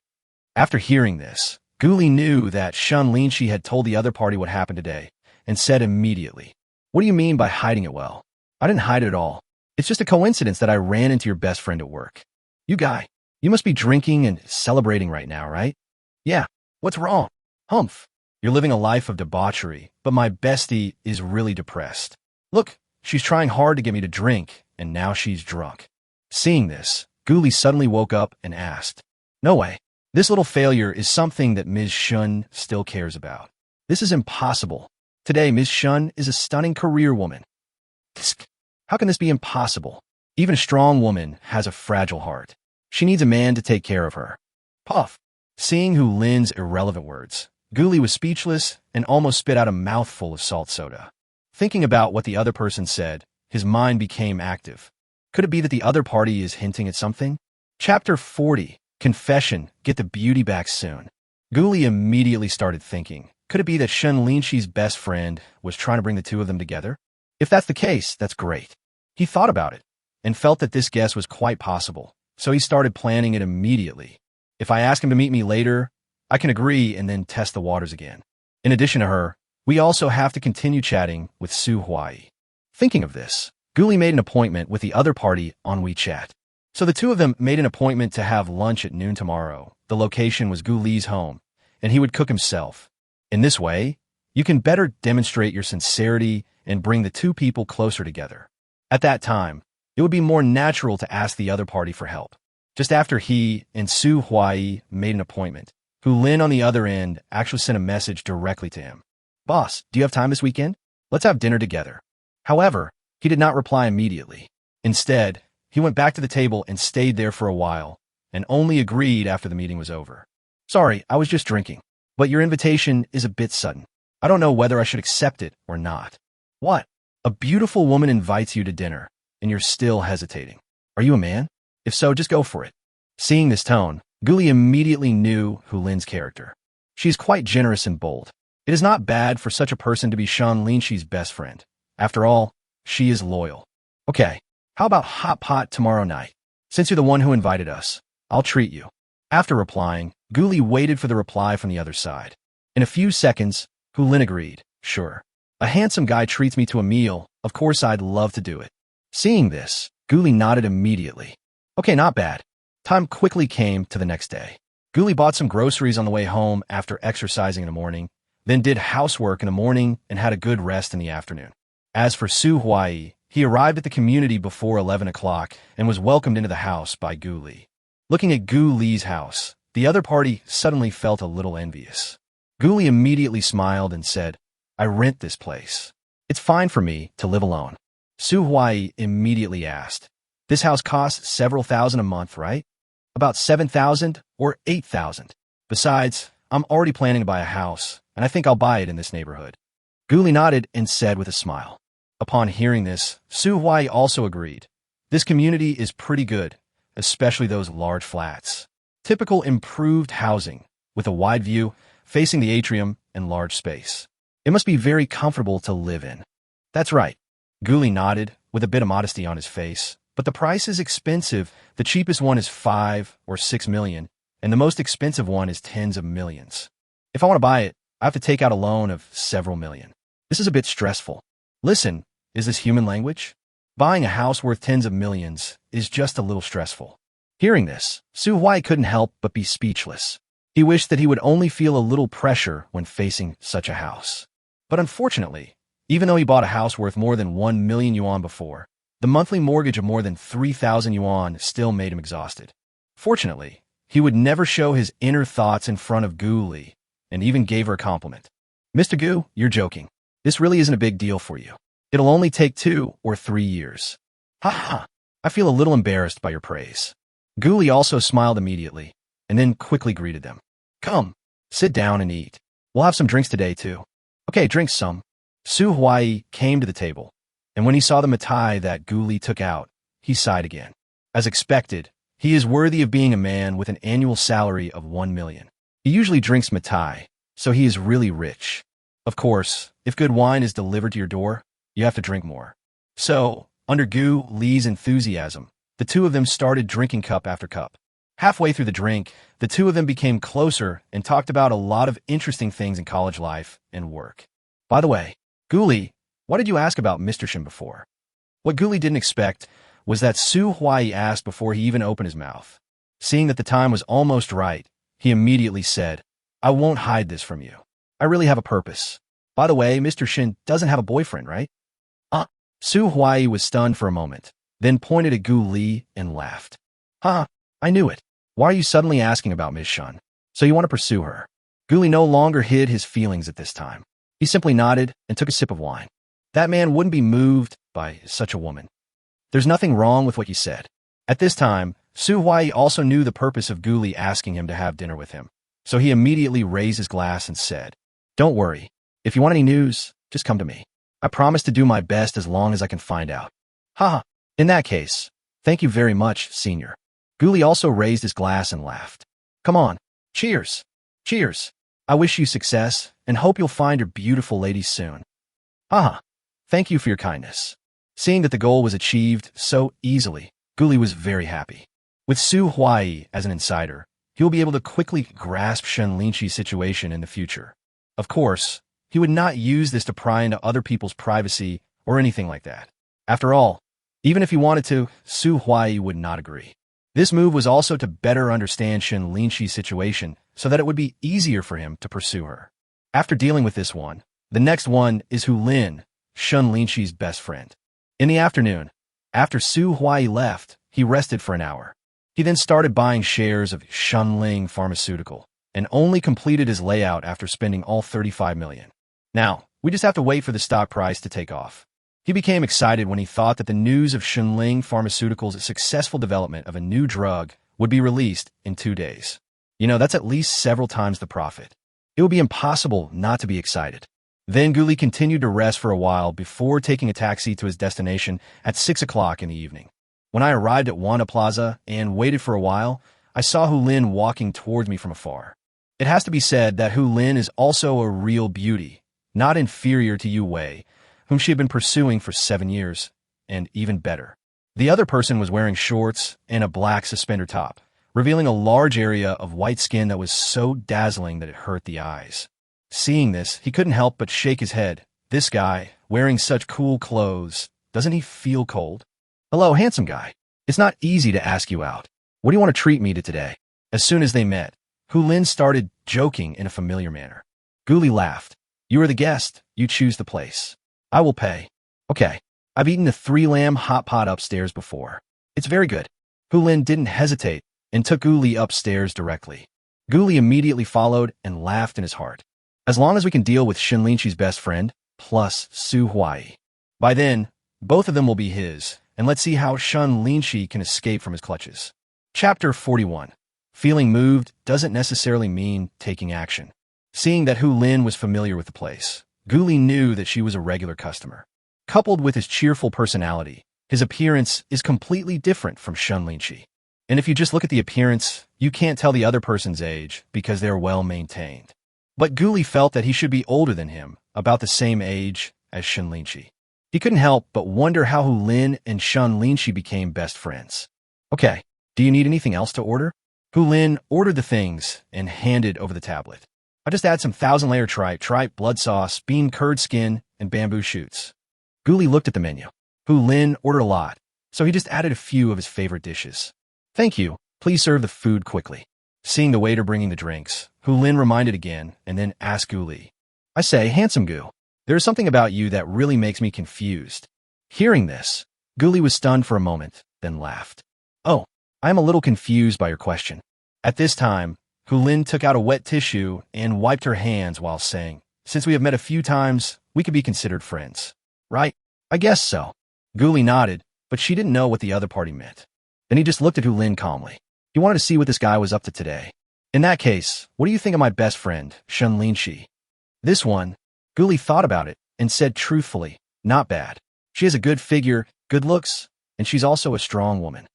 After hearing this, Gu Li knew that Shen Linxi had told the other party what happened today, and said immediately, "What do you mean by hiding it well? I didn't hide it at all. It's just a coincidence that I ran into your best friend at work. You must be drinking and celebrating right now, right? Yeah, what's wrong? Humph. You're living a life of debauchery, but my bestie is really depressed. Look, she's trying hard to get me to drink, and now she's drunk." Seeing this, Gu Li suddenly woke up and asked, "No way. This little failure is something that Ms. Shen still cares about. This is impossible. Today, Ms. Shen is a stunning career woman. How can this be impossible? Even a strong woman has a fragile heart. She needs a man to take care of her." Puff. Seeing Hu Lin's irrelevant words, Gu Li was speechless and almost spit out a mouthful of salt soda. Thinking about what the other person said, his mind became active. Could it be that the other party is hinting at something? Chapter 40. Confession. Get the beauty back soon. Gu Li immediately started thinking, could it be that Shen Linxi's best friend was trying to bring the two of them together? If that's the case, that's great. He thought about it and felt that this guess was quite possible, so he started planning it immediately. If I ask him to meet me later, I can agree and then test the waters again. In addition to her, we also have to continue chatting with Su Huai. Thinking of this, Gu Li made an appointment with the other party on WeChat. So the two of them made an appointment to have lunch at noon tomorrow. The location was Gu Li's home, and he would cook himself. In this way, you can better demonstrate your sincerity and bring the two people closer together. At that time, it would be more natural to ask the other party for help. Just after he and Su Huai made an appointment, Hu Lin on the other end actually sent a message directly to him. "Boss, do you have time this weekend? Let's have dinner together." However, he did not reply immediately. Instead, he went back to the table and stayed there for a while, and only agreed after the meeting was over. "Sorry, I was just drinking, but your invitation is a bit sudden. I don't know whether I should accept it or not." "What? A beautiful woman invites you to dinner, and you're still hesitating. Are you a man? If so, just go for it." Seeing this tone, Gu Li immediately knew Hu Lin's character. She is quite generous and bold. It is not bad for such a person to be Shen Linxi's best friend. After all, she is loyal. "Okay, how about hot pot tomorrow night? Since you're the one who invited us, I'll treat you." After replying, Gu Li waited for the reply from the other side. In a few seconds, Hu Lin agreed, "Sure. A handsome guy treats me to a meal. Of course I'd love to do it." Seeing this, Gu Li nodded immediately. "Okay, not bad." Time quickly came to the next day. Gu Li bought some groceries on the way home after exercising in the morning, then did housework in the morning and had a good rest in the afternoon. As for Su Huai, he arrived at the community before 11 o'clock and was welcomed into the house by Gu Li. Looking at Gu Li's house, the other party suddenly felt a little envious. Gu Li immediately smiled and said, "I rent this place. It's fine for me to live alone." Su Huai immediately asked, "This house costs several thousand a month, right? About 7,000 or 8,000. Besides, I'm already planning to buy a house, and I think I'll buy it in this neighborhood." Gu Li nodded and said with a smile. Upon hearing this, Su Huai also agreed. This community is pretty good, especially those large flats. Typical improved housing, with a wide view, facing the atrium and large space. It must be very comfortable to live in. "That's right." Gu Li nodded, with a bit of modesty on his face, But the price is expensive. The cheapest one is 5 or 6 million, and the most expensive one is tens of millions. If I want to buy it, I have to take out a loan of several million. This is a bit stressful. Listen, is this human language? Buying a house worth tens of millions is just a little stressful. Hearing this, Su Huai couldn't help but be speechless. He wished that he would only feel a little pressure when facing such a house. But unfortunately, even though he bought a house worth more than 1 million yuan before, the monthly mortgage of more than 3,000 yuan still made him exhausted. Fortunately, he would never show his inner thoughts in front of Gu Li, and even gave her a compliment. Mr. Gu, you're joking. This really isn't a big deal for you. It'll only take 2 or 3 years. Ha ha, I feel a little embarrassed by your praise. Gu Li also smiled immediately, and then quickly greeted them. Come, sit down and eat. We'll have some drinks today, too. Okay, drink some. Su Huai came to the table, and when he saw the mitai that Gu Li took out, he sighed again. As expected, he is worthy of being a man with an annual salary of 1 million. He usually drinks mitai, so he is really rich. Of course, if good wine is delivered to your door, you have to drink more. So, under Gu Li's enthusiasm, the two of them started drinking cup after cup. Halfway through the drink, the two of them became closer and talked about a lot of interesting things in college life and work. By the way, Gu Li, why did you ask about Mr. Shen before? What Gu Li didn't expect was that Su Huai asked before he even opened his mouth. Seeing that the time was almost right, he immediately said, I won't hide this from you. I really have a purpose. By the way, Mr. Shen doesn't have a boyfriend, right? Su Huai was stunned for a moment, then pointed at Gu Li and laughed. I knew it. Why are you suddenly asking about Ms. Shen? So you want to pursue her? Gu Li no longer hid his feelings at this time. He simply nodded and took a sip of wine. That man wouldn't be moved by such a woman. There's nothing wrong with what you said. At this time, Su Huai also knew the purpose of Gu Li asking him to have dinner with him, so he immediately raised his glass and said, Don't worry. If you want any news, just come to me. I promise to do my best as long as I can find out. In that case, thank you very much, senior. Gu Li also raised his glass and laughed. Come on, cheers. Cheers. I wish you success and hope you'll find your beautiful lady soon. Thank you for your kindness. Seeing that the goal was achieved so easily, Gu Li was very happy. With Su Huai as an insider, he will be able to quickly grasp Shen Linxi's situation in the future. Of course, he would not use this to pry into other people's privacy or anything like that. After all, even if he wanted to, Su Huai would not agree. This move was also to better understand Shen Linxi's situation so that it would be easier for him to pursue her. After dealing with this one, the next one is Hu Lin, Shen Linxi's best friend. In the afternoon, after Su Huai left, he rested for an hour. He then started buying shares of Shenling Pharmaceutical and only completed his layout after spending all 35 million. Now, we just have to wait for the stock price to take off. He became excited when he thought that the news of Shenling Pharmaceutical's successful development of a new drug would be released in 2 days. That's at least several times the profit. It would be impossible not to be excited. Then Gu Li continued to rest for a while before taking a taxi to his destination at 6 o'clock in the evening. When I arrived at Wanda Plaza and waited for a while, I saw Hu Lin walking towards me from afar. It has to be said that Hu Lin is also a real beauty, not inferior to Yu Wei, whom she had been pursuing for 7 years, and even better. The other person was wearing shorts and a black suspender top, revealing a large area of white skin that was so dazzling that it hurt the eyes. Seeing this, he couldn't help but shake his head. This guy, wearing such cool clothes, doesn't he feel cold? Hello, handsome guy. It's not easy to ask you out. What do you want to treat me to today? As soon as they met, Hu Lin started joking in a familiar manner. Gu Li laughed. You are the guest. You choose the place. I will pay. Okay. I've eaten the 3-lamb hot pot upstairs before. It's very good. Hu Lin didn't hesitate and took Gu Li upstairs directly. Gu Li immediately followed and laughed in his heart. As long as we can deal with Shen Linxi's best friend, plus Su Huai. By then, both of them will be his, and let's see how Shen Linxi can escape from his clutches. Chapter 41. Feeling moved doesn't necessarily mean taking action. Seeing that Hu Lin was familiar with the place, Gu Li knew that she was a regular customer. Coupled with his cheerful personality, his appearance is completely different from Shen Linxi. And if you just look at the appearance, you can't tell the other person's age because they're well maintained. But Gu Li felt that he should be older than him, about the same age as Shen Linxi. He couldn't help but wonder how Hu Lin and Shen Linxi became best friends. Okay, do you need anything else to order? Hu Lin ordered the things and handed over the tablet. I just add some 1,000-layer tripe, blood sauce, bean curd skin, and bamboo shoots. Guli looked at the menu. Hu Lin ordered a lot, so he just added a few of his favorite dishes. Thank you. Please serve the food quickly. Seeing the waiter bringing the drinks, Hu Lin reminded again and then asked Guli, I say, handsome Gu, there is something about you that really makes me confused. Hearing this, Guli was stunned for a moment, then laughed. Oh, I am a little confused by your question. At this time, Hu Lin took out a wet tissue and wiped her hands while saying, since we have met a few times, we could be considered friends. Right? I guess so. Guli nodded, but she didn't know what the other party meant. Then he just looked at Hu Lin calmly. He wanted to see what this guy was up to today. In that case, what do you think of my best friend, Shen Linxi? This one, Guli thought about it and said truthfully, not bad. She has a good figure, good looks, and she's also a strong woman.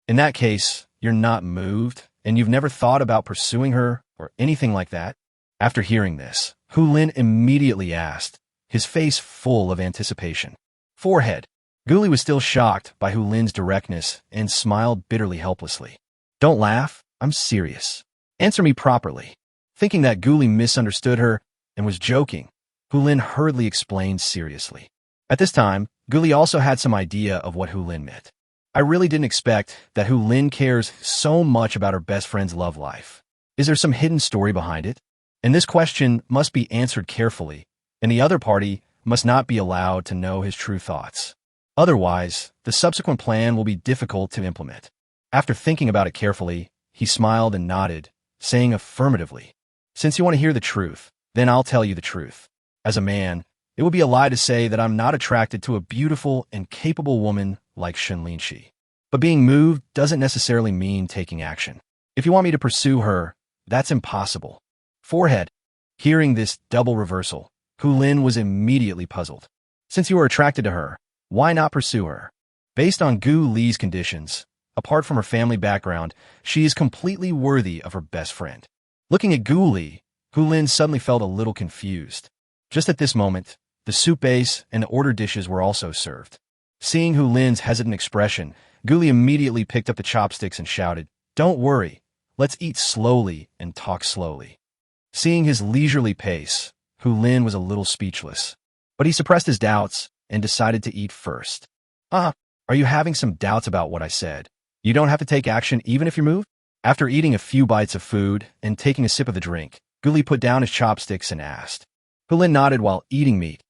In that case, you're not moved, and you've never thought about pursuing her or anything like that? After hearing this, Hu Lin immediately asked, his face full of anticipation. Forehead. Guli was still shocked by Hu Lin's directness and smiled bitterly helplessly. Don't laugh, I'm serious. Answer me properly. Thinking that Guli misunderstood her and was joking, Hu Lin hurriedly explained seriously. At this time, Guli also had some idea of what Hu Lin meant. I really didn't expect that Hu Lin cares so much about her best friend's love life. Is there some hidden story behind it? And this question must be answered carefully, and the other party must not be allowed to know his true thoughts. Otherwise, the subsequent plan will be difficult to implement. After thinking about it carefully, he smiled and nodded, saying affirmatively, since you want to hear the truth, then I'll tell you the truth. As a man, it would be a lie to say that I'm not attracted to a beautiful and capable woman like Shen Linxi. But being moved doesn't necessarily mean taking action. If you want me to pursue her, that's impossible. Forehead. Hearing this double reversal, Hu Lin was immediately puzzled. Since you are attracted to her, why not pursue her? Based on Gu Li's conditions, apart from her family background, she is completely worthy of her best friend. Looking at Gu Li, Hu Lin suddenly felt a little confused. Just at this moment, the soup base and the ordered dishes were also served. Seeing Hu Lin's hesitant expression, Gu Li immediately picked up the chopsticks and shouted, Don't worry, let's eat slowly and talk slowly. Seeing his leisurely pace, Hu Lin was a little speechless, but he suppressed his doubts and decided to eat first. Are you having some doubts about what I said? You don't have to take action even if you're moved? After eating a few bites of food and taking a sip of the drink, Gu Li put down his chopsticks and asked. Hu Lin nodded while eating meat.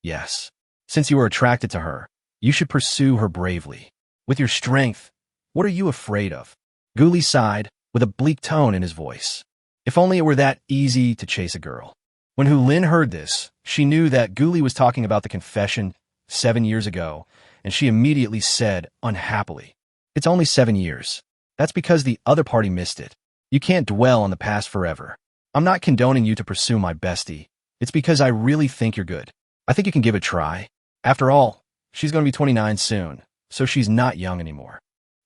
Yes. Since you are attracted to her, you should pursue her bravely. With your strength, what are you afraid of? Gu Li sighed, with a bleak tone in his voice. If only it were that easy to chase a girl. When Hu Lin heard this, she knew that Gu Li was talking about the confession 7 years ago, and she immediately said, unhappily, It's only 7 years. That's because the other party missed it. You can't dwell on the past forever. I'm not condoning you to pursue my bestie. It's because I really think you're good. I think you can give it a try. After all, she's going to be 29 soon, so she's not young anymore.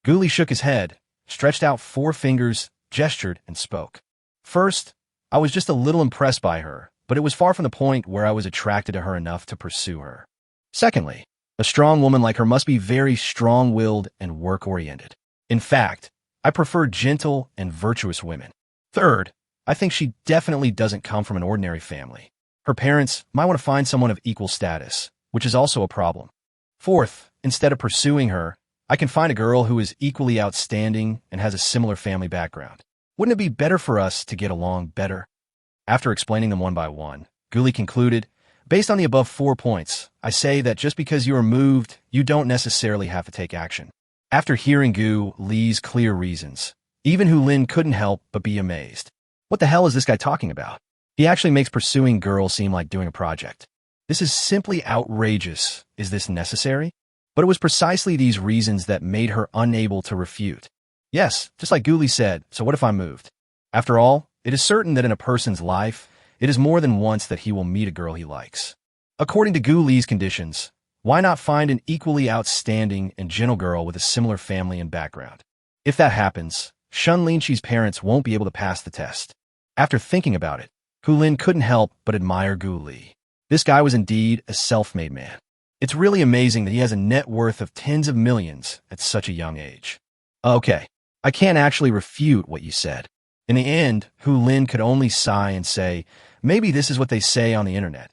Gu Li shook his head, stretched out 4 fingers, gestured, and spoke. First, I was just a little impressed by her, but it was far from the point where I was attracted to her enough to pursue her. Secondly, a strong woman like her must be very strong-willed and work-oriented. In fact, I prefer gentle and virtuous women. Third, I think she definitely doesn't come from an ordinary family. Her parents might want to find someone of equal status, which is also a problem. Fourth, instead of pursuing her, I can find a girl who is equally outstanding and has a similar family background. Wouldn't it be better for us to get along better? After explaining them one by one, Gu Li concluded, based on the above 4 points, I say that just because you are moved, you don't necessarily have to take action. After hearing Gu Li's clear reasons, even Hu Lin couldn't help but be amazed. What the hell is this guy talking about? He actually makes pursuing girls seem like doing a project. This is simply outrageous. Is this necessary? But it was precisely these reasons that made her unable to refute. Yes, just like Gu Li said, so what if I'm moved? After all, it is certain that in a person's life, it is more than once that he will meet a girl he likes. According to Gu Li's conditions, why not find an equally outstanding and gentle girl with a similar family and background? If that happens, Shen Linxi's parents won't be able to pass the test. After thinking about it, Hu Lin couldn't help but admire Gu Li. This guy was indeed a self-made man. It's really amazing that he has a net worth of tens of millions at such a young age. Okay, I can't actually refute what you said. In the end, Hu Lin could only sigh and say, maybe this is what they say on the internet.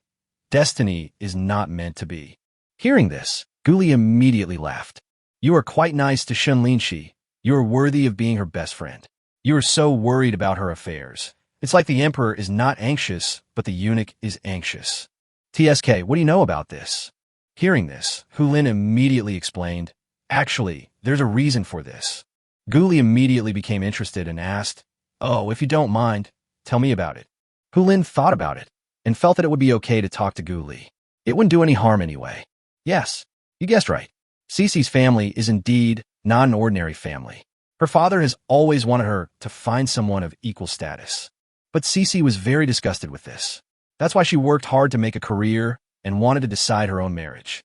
Destiny is not meant to be. Hearing this, Guli immediately laughed. You are quite nice to Shen Linxi. You are worthy of being her best friend. You are so worried about her affairs. It's like the emperor is not anxious, but the eunuch is anxious. TSK, what do you know about this? Hearing this, Hu Lin immediately explained, actually, there's a reason for this. Guli immediately became interested and asked, oh, if you don't mind, tell me about it. Hu Lin thought about it and felt that it would be okay to talk to Guli. It wouldn't do any harm anyway. Yes, you guessed right. Cece's family is indeed not an ordinary family. Her father has always wanted her to find someone of equal status. But Cece was very disgusted with this. That's why she worked hard to make a career and wanted to decide her own marriage.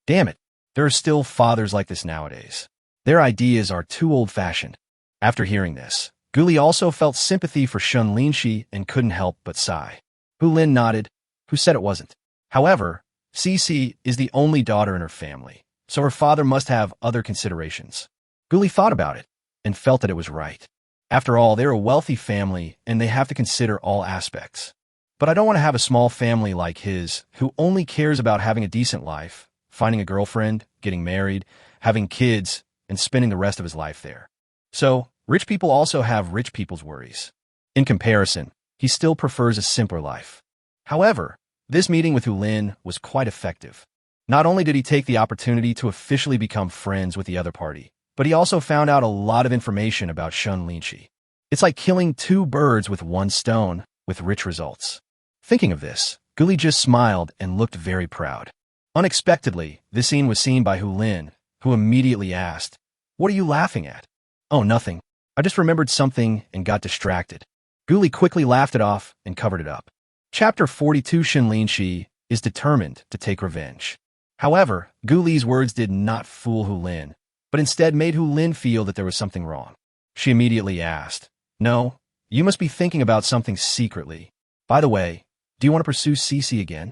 Damn it, there are still fathers like this nowadays. Their ideas are too old-fashioned. After hearing this, Guli also felt sympathy for Shen Linxi and couldn't help but sigh. Hu Lin nodded, who said it wasn't. However, Cece is the only daughter in her family, so her father must have other considerations. Guli thought about it and felt that it was right. After all, they're a wealthy family and they have to consider all aspects. But I don't want to have a small family like his, who only cares about having a decent life, finding a girlfriend, getting married, having kids, and spending the rest of his life there. So, rich people also have rich people's worries. In comparison, he still prefers a simpler life. However, this meeting with Hu Lin was quite effective. Not only did he take the opportunity to officially become friends with the other party, but he also found out a lot of information about Shen Linxi. It's like killing two birds with one stone, with rich results. Thinking of this, Guli just smiled and looked very proud. Unexpectedly, this scene was seen by Hu Lin, who immediately asked, what are you laughing at? Oh, nothing. I just remembered something and got distracted. Guli quickly laughed it off and covered it up. Chapter 42 Shen Linxi is determined to take revenge. However, Guli's words did not fool Hu Lin, but instead made Hu Lin feel that there was something wrong. She immediately asked, no, you must be thinking about something secretly. By the way, do you want to pursue Cece again?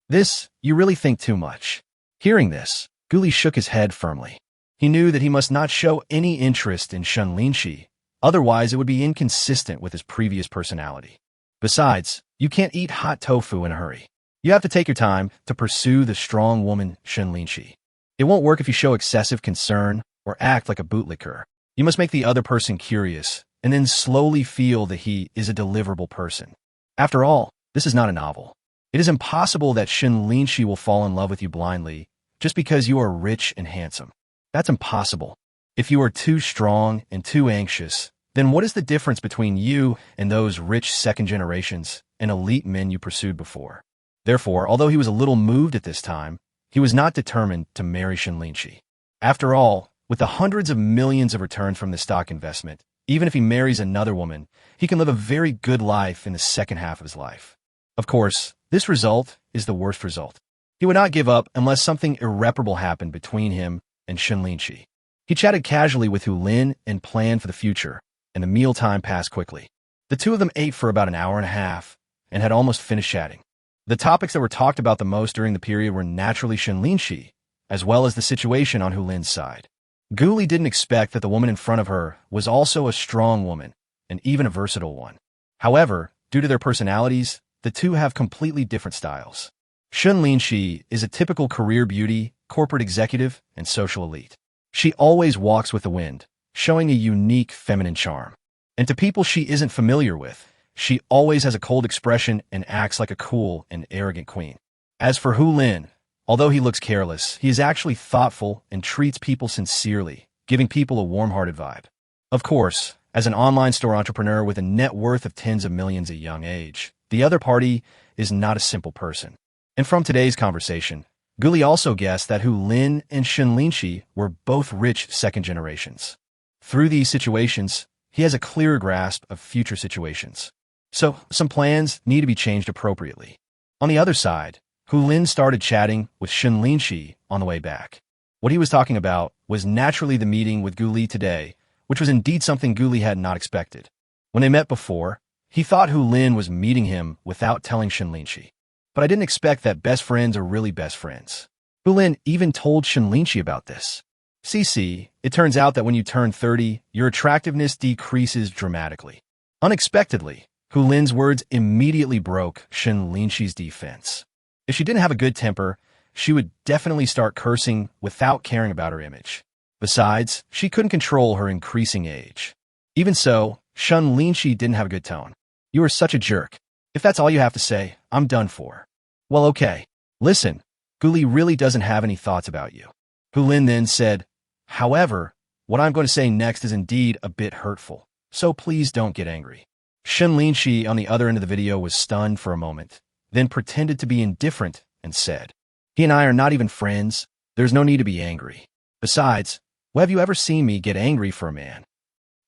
This, you really think too much. Hearing this, Guli shook his head firmly. He knew that he must not show any interest in Shen Linxi, otherwise it would be inconsistent with his previous personality. Besides, you can't eat hot tofu in a hurry. You have to take your time to pursue the strong woman Shen Linxi. It won't work if you show excessive concern or act like a bootlicker. You must make the other person curious and then slowly feel that he is a deliverable person. After all, this is not a novel. It is impossible that Shen Linxi will fall in love with you blindly just because you are rich and handsome. That's impossible. If you are too strong and too anxious, then what is the difference between you and those rich second generations and elite men you pursued before? Therefore, although he was a little moved at this time, he was not determined to marry Shen Linxi. After all, with the hundreds of millions of returns from the stock investment, even if he marries another woman, he can live a very good life in the second half of his life. Of course, this result is the worst result. He would not give up unless something irreparable happened between him and Shen Linxi. He chatted casually with Hu Lin and planned for the future, and the mealtime passed quickly. The two of them ate for about an hour and a half and had almost finished chatting. The topics that were talked about the most during the period were naturally Shen Linxi, as well as the situation on Hu Lin's side. Guli didn't expect that the woman in front of her was also a strong woman, and even a versatile one. However, due to their personalities, the two have completely different styles. Shen Linxi is a typical career beauty, corporate executive, and social elite. She always walks with the wind, showing a unique feminine charm. And to people she isn't familiar with, she always has a cold expression and acts like a cool and arrogant queen. As for Hu Lin, although he looks careless, he is actually thoughtful and treats people sincerely, giving people a warm-hearted vibe. Of course, as an online store entrepreneur with a net worth of tens of millions at a young age, the other party is not a simple person. And from today's conversation, Guli also guessed that Hu Lin and Shen Linxi were both rich second generations. Through these situations, he has a clearer grasp of future situations. So, some plans need to be changed appropriately. On the other side, Hu Lin started chatting with Shen Linxi on the way back. What he was talking about was naturally the meeting with Guli today, which was indeed something Guli had not expected. When they met before, he thought Hu Lin was meeting him without telling Shen Linxi. But I didn't expect that best friends are really best friends. Lin even told Shen Linxi about this. CC, it turns out that when you turn 30, your attractiveness decreases dramatically. Unexpectedly, Lin's words immediately broke Shen Linxi's defense. If she didn't have a good temper, she would definitely start cursing without caring about her image. Besides, she couldn't control her increasing age. Even so, Shen Linxi didn't have a good tone. You are such a jerk. If that's all you have to say, I'm done for. Well, okay. Listen, Li really doesn't have any thoughts about you. Lin then said, however, what I'm going to say next is indeed a bit hurtful, so please don't get angry. Shen Linxi on the other end of the video was stunned for a moment, then pretended to be indifferent and said, he and I are not even friends. There's no need to be angry. Besides, have you ever seen me get angry for a man?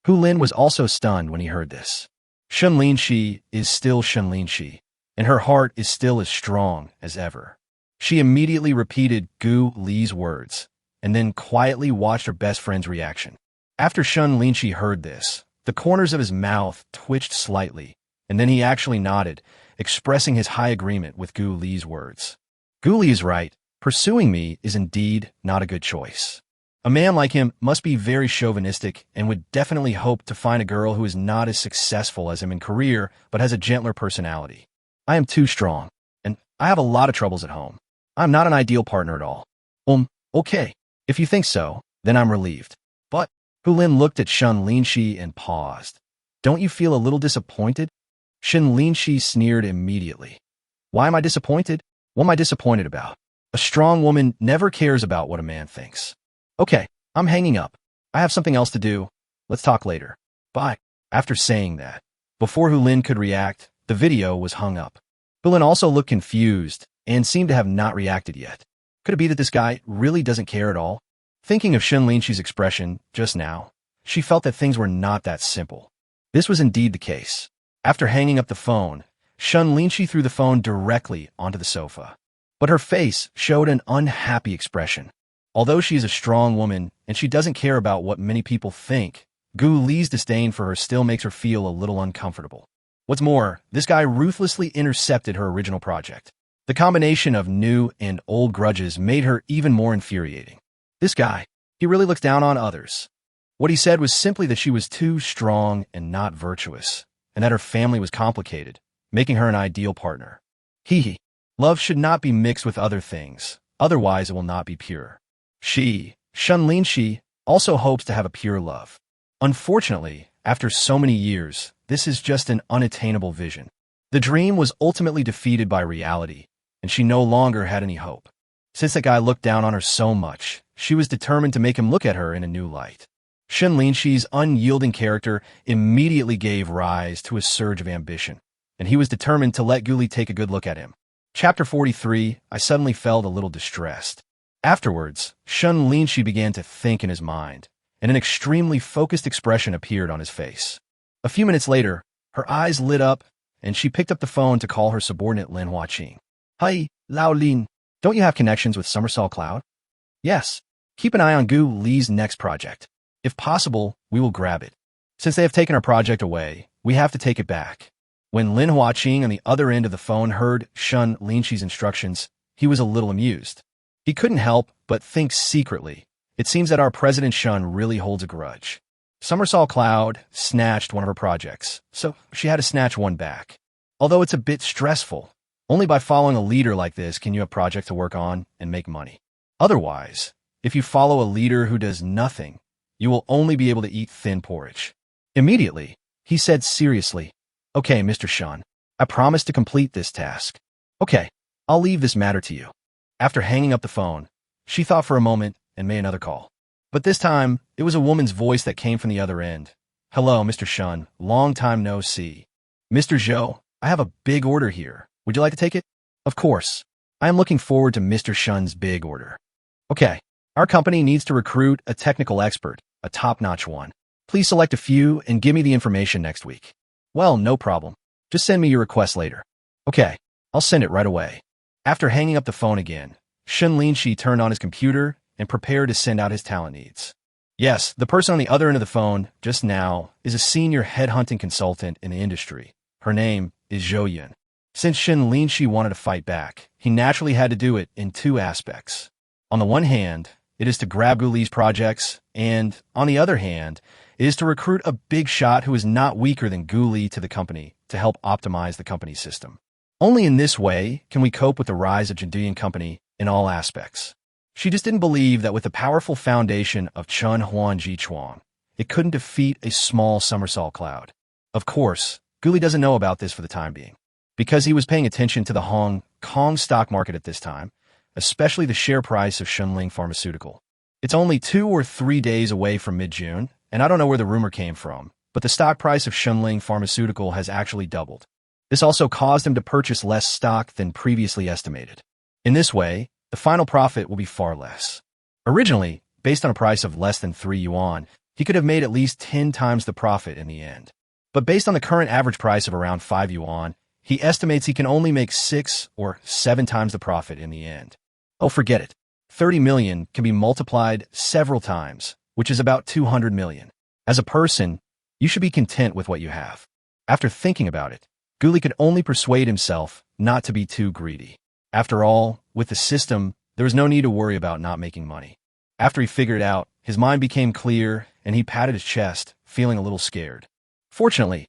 Lin was also stunned when he heard this. Shen Linxi is still Shen Linxi, and her heart is still as strong as ever. She immediately repeated Li's words, and then quietly watched her best friend's reaction. After Shen Linxi heard this, the corners of his mouth twitched slightly, and then he actually nodded, expressing his high agreement with Li's words. Li is right. Pursuing me is indeed not a good choice. A man like him must be very chauvinistic and would definitely hope to find a girl who is not as successful as him in career but has a gentler personality. I am too strong, and I have a lot of troubles at home. I'm not an ideal partner at all. Okay. If you think so, then I'm relieved. But Lin looked at Shen Linxi and paused. Don't you feel a little disappointed? Shen Linxi sneered immediately. Why am I disappointed? What am I disappointed about? A strong woman never cares about what a man thinks. Okay, I'm hanging up. I have something else to do. Let's talk later. Bye. After saying that, before Lin could react, the video was hung up. Lin also looked confused and seemed to have not reacted yet. Could it be that this guy really doesn't care at all? Thinking of Shen Linxi's expression just now, she felt that things were not that simple. This was indeed the case. After hanging up the phone, Shen Linxi threw the phone directly onto the sofa. But her face showed an unhappy expression. Although she is a strong woman and she doesn't care about what many people think, Li's disdain for her still makes her feel a little uncomfortable. What's more, this guy ruthlessly intercepted her original project. The combination of new and old grudges made her even more infuriating. This guy, he really looks down on others. What he said was simply that she was too strong and not virtuous, and that her family was complicated, making her an ideal partner. Love should not be mixed with other things, otherwise it will not be pure. Shen Linxi, also hopes to have a pure love. Unfortunately, after so many years, this is just an unattainable vision. The dream was ultimately defeated by reality, and she no longer had any hope. Since that guy looked down on her so much, she was determined to make him look at her in a new light. Shen Linxi's unyielding character immediately gave rise to a surge of ambition, and he was determined to let Li take a good look at him. Chapter 43, I suddenly felt a little distressed. Afterwards, Shen Linxi began to think in his mind, and an extremely focused expression appeared on his face. A few minutes later, her eyes lit up, and she picked up the phone to call her subordinate Lin Huaqing. Hi, Lao Lin. Don't you have connections with Somersault Cloud? Yes. Keep an eye on Li's next project. If possible, we will grab it. Since they have taken our project away, we have to take it back. When Lin Huaqing on the other end of the phone heard Shen Linxi's instructions, he was a little amused. He couldn't help but think secretly. It seems that our President Shen really holds a grudge. Somersault Cloud snatched one of her projects, so she had to snatch one back. Although it's a bit stressful, only by following a leader like this can you have a project to work on and make money. Otherwise, if you follow a leader who does nothing, you will only be able to eat thin porridge. Immediately, he said seriously, Okay, Mr. Shen, I promise to complete this task. Okay, I'll leave this matter to you. After hanging up the phone, she thought for a moment and made another call. But this time, it was a woman's voice that came from the other end. Hello, Mr. Shen, long time no see. Mr. Zhou, I have a big order here. Would you like to take it? Of course. I am looking forward to Mr. Shen's big order. Okay, our company needs to recruit a technical expert, a top-notch one. Please select a few and give me the information next week. Well, no problem. Just send me your request later. Okay, I'll send it right away. After hanging up the phone again, Shen Linxi turned on his computer and prepared to send out his talent needs. Yes, the person on the other end of the phone, just now, is a senior headhunting consultant in the industry. Her name is Zhou Yun. Since Shen Linxi wanted to fight back, he naturally had to do it in two aspects. On the one hand, it is to grab Guli's projects, and on the other hand, it is to recruit a big shot who is not weaker than Guli to the company to help optimize the company's system. Only in this way can we cope with the rise of Jinduyan Company in all aspects. She just didn't believe that with the powerful foundation of Chun Huan Ji Chuan, it couldn't defeat a small somersault cloud. Of course, Guli doesn't know about this for the time being, because he was paying attention to the Hong Kong stock market at this time, especially the share price of Shen Linxi Pharmaceutical. It's only 2 or 3 days away from mid-June, and I don't know where the rumor came from, but the stock price of Shen Linxi Pharmaceutical has actually doubled. This also caused him to purchase less stock than previously estimated. In this way, the final profit will be far less. Originally, based on a price of less than 3 yuan, he could have made at least 10 times the profit in the end. But based on the current average price of around 5 yuan, he estimates he can only make 6 or 7 times the profit in the end. Oh, forget it. 30 million can be multiplied several times, which is about 200 million. As a person, you should be content with what you have. After thinking about it, Guli could only persuade himself not to be too greedy. After all, with the system, there was no need to worry about not making money. After he figured it out, his mind became clear, and he patted his chest, feeling a little scared. Fortunately,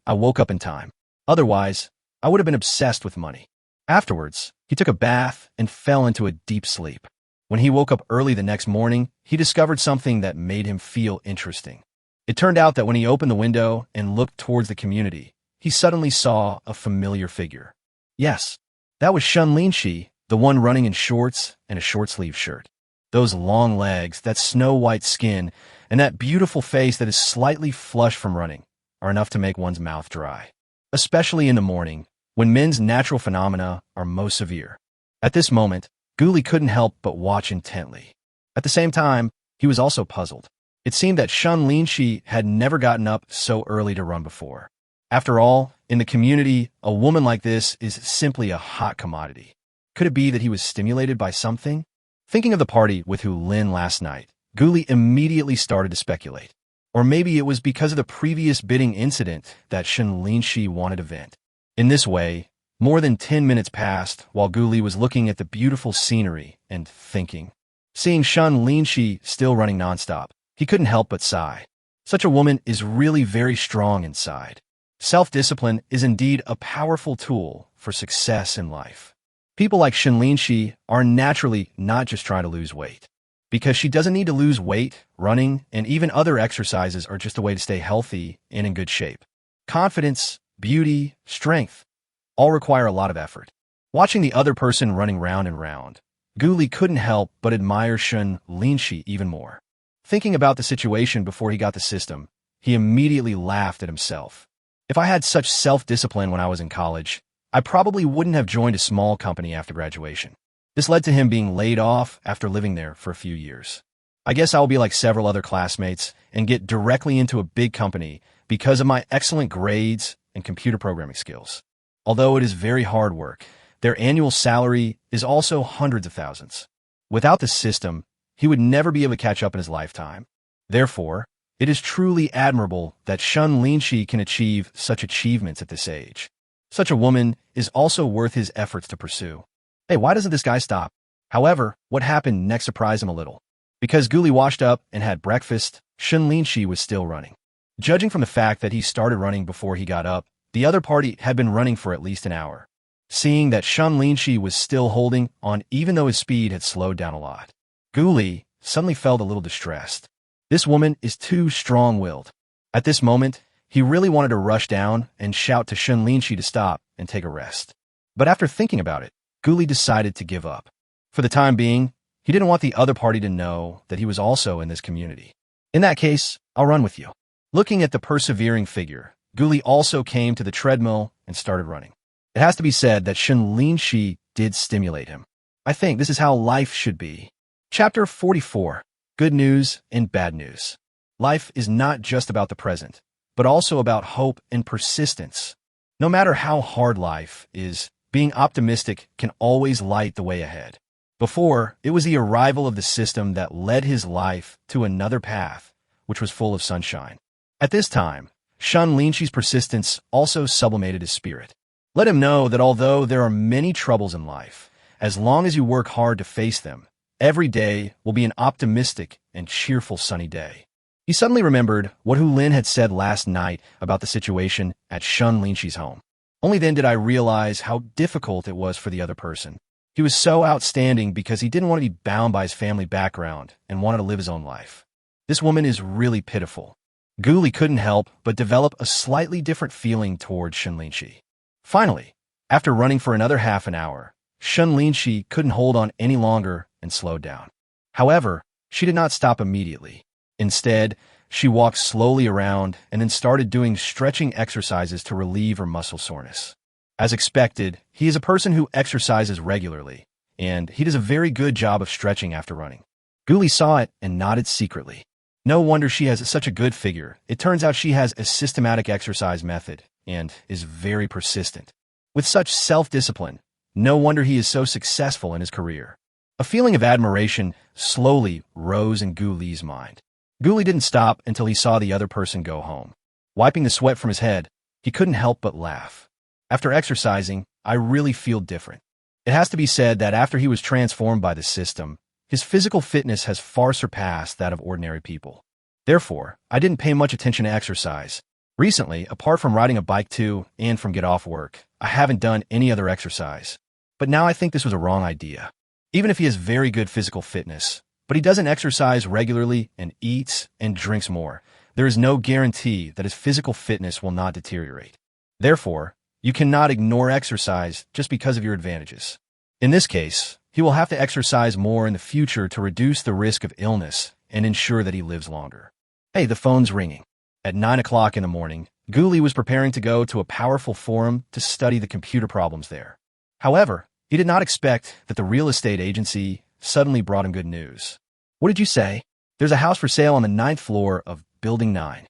I woke up in time. Otherwise, I would have been obsessed with money. Afterwards, he took a bath and fell into a deep sleep. When he woke up early the next morning, he discovered something that made him feel interesting. It turned out that when he opened the window and looked towards the community, he suddenly saw a familiar figure. Yes, that was Shen Linxi, the one running in shorts and a short-sleeved shirt. Those long legs, that snow-white skin, and that beautiful face that is slightly flushed from running are enough to make one's mouth dry. Especially in the morning, when men's natural phenomena are most severe. At this moment, Guli couldn't help but watch intently. At the same time, he was also puzzled. It seemed that Shen Linxi had never gotten up so early to run before. After all, in the community, a woman like this is simply a hot commodity. Could it be that he was stimulated by something? Thinking of the party with Hu Lin last night, Guli immediately started to speculate. Or maybe it was because of the previous bidding incident that Shen Linxi wanted to vent. In this way, more than 10 minutes passed while Guli was looking at the beautiful scenery and thinking. Seeing Shen Linxi still running nonstop, he couldn't help but sigh. Such a woman is really very strong inside. Self-discipline is indeed a powerful tool for success in life. People like Shen Linxi are naturally not just trying to lose weight. Because she doesn't need to lose weight, running, and even other exercises are just a way to stay healthy and in good shape. Confidence, beauty, strength, all require a lot of effort. Watching the other person running round and round, Guli couldn't help but admire Shen Linxi even more. Thinking about the situation before he got the system, he immediately laughed at himself. If I had such self-discipline when I was in college, I probably wouldn't have joined a small company after graduation. This led to him being laid off after living there for a few years. I guess I'll be like several other classmates and get directly into a big company because of my excellent grades and computer programming skills. Although it is very hard work, their annual salary is also hundreds of thousands. Without the system, he would never be able to catch up in his lifetime. Therefore, it is truly admirable that Shen Linxi can achieve such achievements at this age. Such a woman is also worth his efforts to pursue. Hey, why doesn't this guy stop? However, what happened next surprised him a little. Because Guli washed up and had breakfast, Shen Linxi was still running. Judging from the fact that he started running before he got up, the other party had been running for at least an hour. Seeing that Shen Linxi was still holding on even though his speed had slowed down a lot, Guli suddenly felt a little distressed. This woman is too strong-willed. At this moment, he really wanted to rush down and shout to Shen Linxi to stop and take a rest. But after thinking about it, Guli decided to give up. For the time being, he didn't want the other party to know that he was also in this community. In that case, I'll run with you. Looking at the persevering figure, Guli also came to the treadmill and started running. It has to be said that Shen Linxi did stimulate him. I think this is how life should be. Chapter 44. Good news and bad news. Life is not just about the present, but also about hope and persistence. No matter how hard life is, being optimistic can always light the way ahead. Before, it was the arrival of the system that led his life to another path, which was full of sunshine. At this time, Shen Linxi's persistence also sublimated his spirit. Let him know that although there are many troubles in life, As long as you work hard to face them, every day will be an optimistic and cheerful sunny day. He suddenly remembered what Hu Lin had said last night about the situation at Shen Linxi's home. Only then did I realize how difficult it was for the other person. He was so outstanding because he didn't want to be bound by his family background and wanted to live his own life. This woman is really pitiful. Gu Li couldn't help but develop a slightly different feeling towards Shen Linxi. Finally, after running for another half an hour, Shen Linxi couldn't hold on any longer and slowed down. However, she did not stop immediately. Instead, she walked slowly around and then started doing stretching exercises to relieve her muscle soreness. As expected, he is a person who exercises regularly, and he does a very good job of stretching after running. Gu Li saw it and nodded secretly. No wonder she has such a good figure. It turns out she has a systematic exercise method and is very persistent. With such self-discipline, no wonder he is so successful in his career. A feeling of admiration slowly rose in Gu Li's mind. Gu Li didn't stop until he saw the other person go home. Wiping the sweat from his head, he couldn't help but laugh. After exercising, I really feel different. It has to be said that after he was transformed by the system, his physical fitness has far surpassed that of ordinary people. Therefore, I didn't pay much attention to exercise. Recently, apart from riding a bike to and from get off work, I haven't done any other exercise. But now I think this was a wrong idea. Even if he has very good physical fitness, but he doesn't exercise regularly and eats and drinks more, there is no guarantee that his physical fitness will not deteriorate. Therefore, you cannot ignore exercise just because of your advantages. In this case, he will have to exercise more in the future to reduce the risk of illness and ensure that he lives longer. Hey, the phone's ringing. At 9 o'clock in the morning, Gu Li was preparing to go to a powerful forum to study the computer problems there. However, he did not expect that the real estate agency suddenly brought him good news. What did you say? There's a house for sale on the 9th floor of Building 9.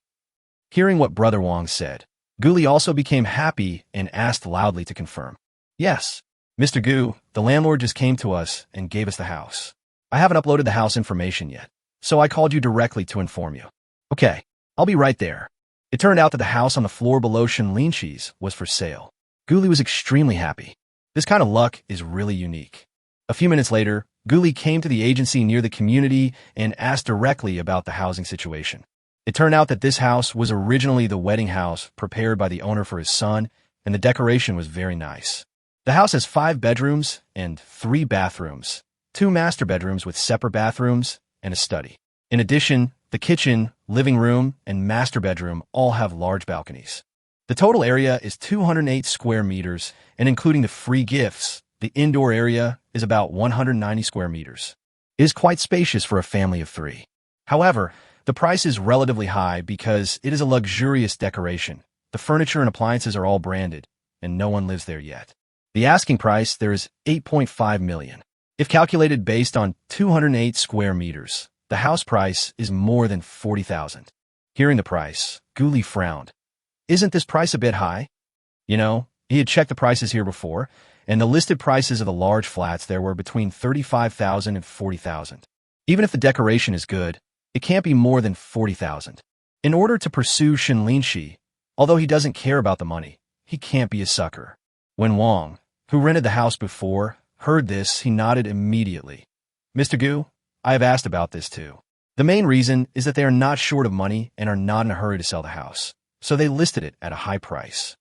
Hearing what Brother Wang said, Gu Li also became happy and asked loudly to confirm. Yes, Mr. Gu, the landlord just came to us and gave us the house. I haven't uploaded the house information yet, so I called you directly to inform you. Okay, I'll be right there. It turned out that the house on the floor below Shen Linxi's was for sale. Gu Li was extremely happy. This kind of luck is really unique. A few minutes later, Gu Li came to the agency near the community and asked directly about the housing situation. It turned out that this house was originally the wedding house prepared by the owner for his son, and the decoration was very nice. The house has 5 bedrooms and 3 bathrooms, 2 master bedrooms with separate bathrooms, and a study. In addition, the kitchen, living room, and master bedroom all have large balconies. The total area is 208 square meters, and including the free gifts, the indoor area is about 190 square meters. It is quite spacious for a family of 3. However, the price is relatively high because it is a luxurious decoration. The furniture and appliances are all branded, and no one lives there yet. The asking price there is 8.5 million. If calculated based on 208 square meters, the house price is more than 40,000. Hearing the price, Gu Li frowned. Isn't this price a bit high? You know, he had checked the prices here before, and the listed prices of the large flats there were between 35,000 and 40,000. Even if the decoration is good, it can't be more than 40,000. In order to pursue Shen Linxi, although he doesn't care about the money, he can't be a sucker. When Wang, who rented the house before, heard this, he nodded immediately. Mr. Gu, I have asked about this too. The main reason is that they are not short of money and are not in a hurry to sell the house, so they listed it at a high price.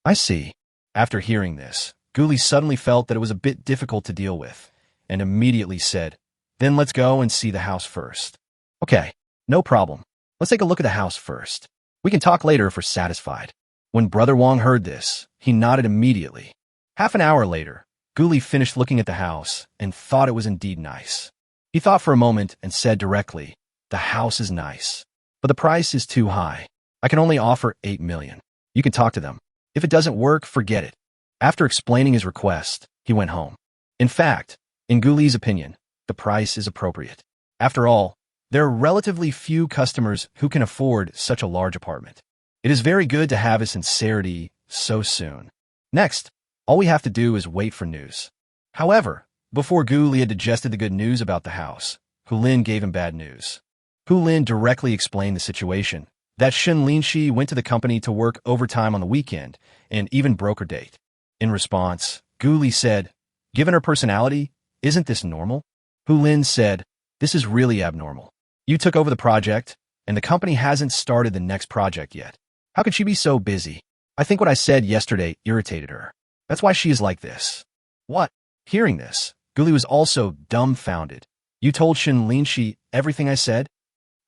I see. After hearing this, Gu Li suddenly felt that it was a bit difficult to deal with, and immediately said, Then let's go and see the house first. Okay, no problem. Let's take a look at the house first. We can talk later if we're satisfied. When Brother Wang heard this, he nodded immediately. Half an hour later, Gu Li finished looking at the house and thought it was indeed nice. He thought for a moment and said directly, The house is nice, but the price is too high. I can only offer 8 million. You can talk to them. If it doesn't work, forget it. After explaining his request, he went home. In fact, in Gu Li's opinion, the price is appropriate. After all, there are relatively few customers who can afford such a large apartment. It is very good to have his sincerity so soon. Next, all we have to do is wait for news. However, before Gu Li had digested the good news about the house, Hu Lin gave him bad news. Hu Lin directly explained the situation, that Shen Linxi went to the company to work overtime on the weekend and even broke her date. In response, Gu Li said, Given her personality, isn't this normal? Hu Lin said, this is really abnormal. You took over the project, and the company hasn't started the next project yet. How could she be so busy? I think what I said yesterday irritated her. That's why she is like this. What? Hearing this, Guli was also dumbfounded. You told Shen Linxi everything I said?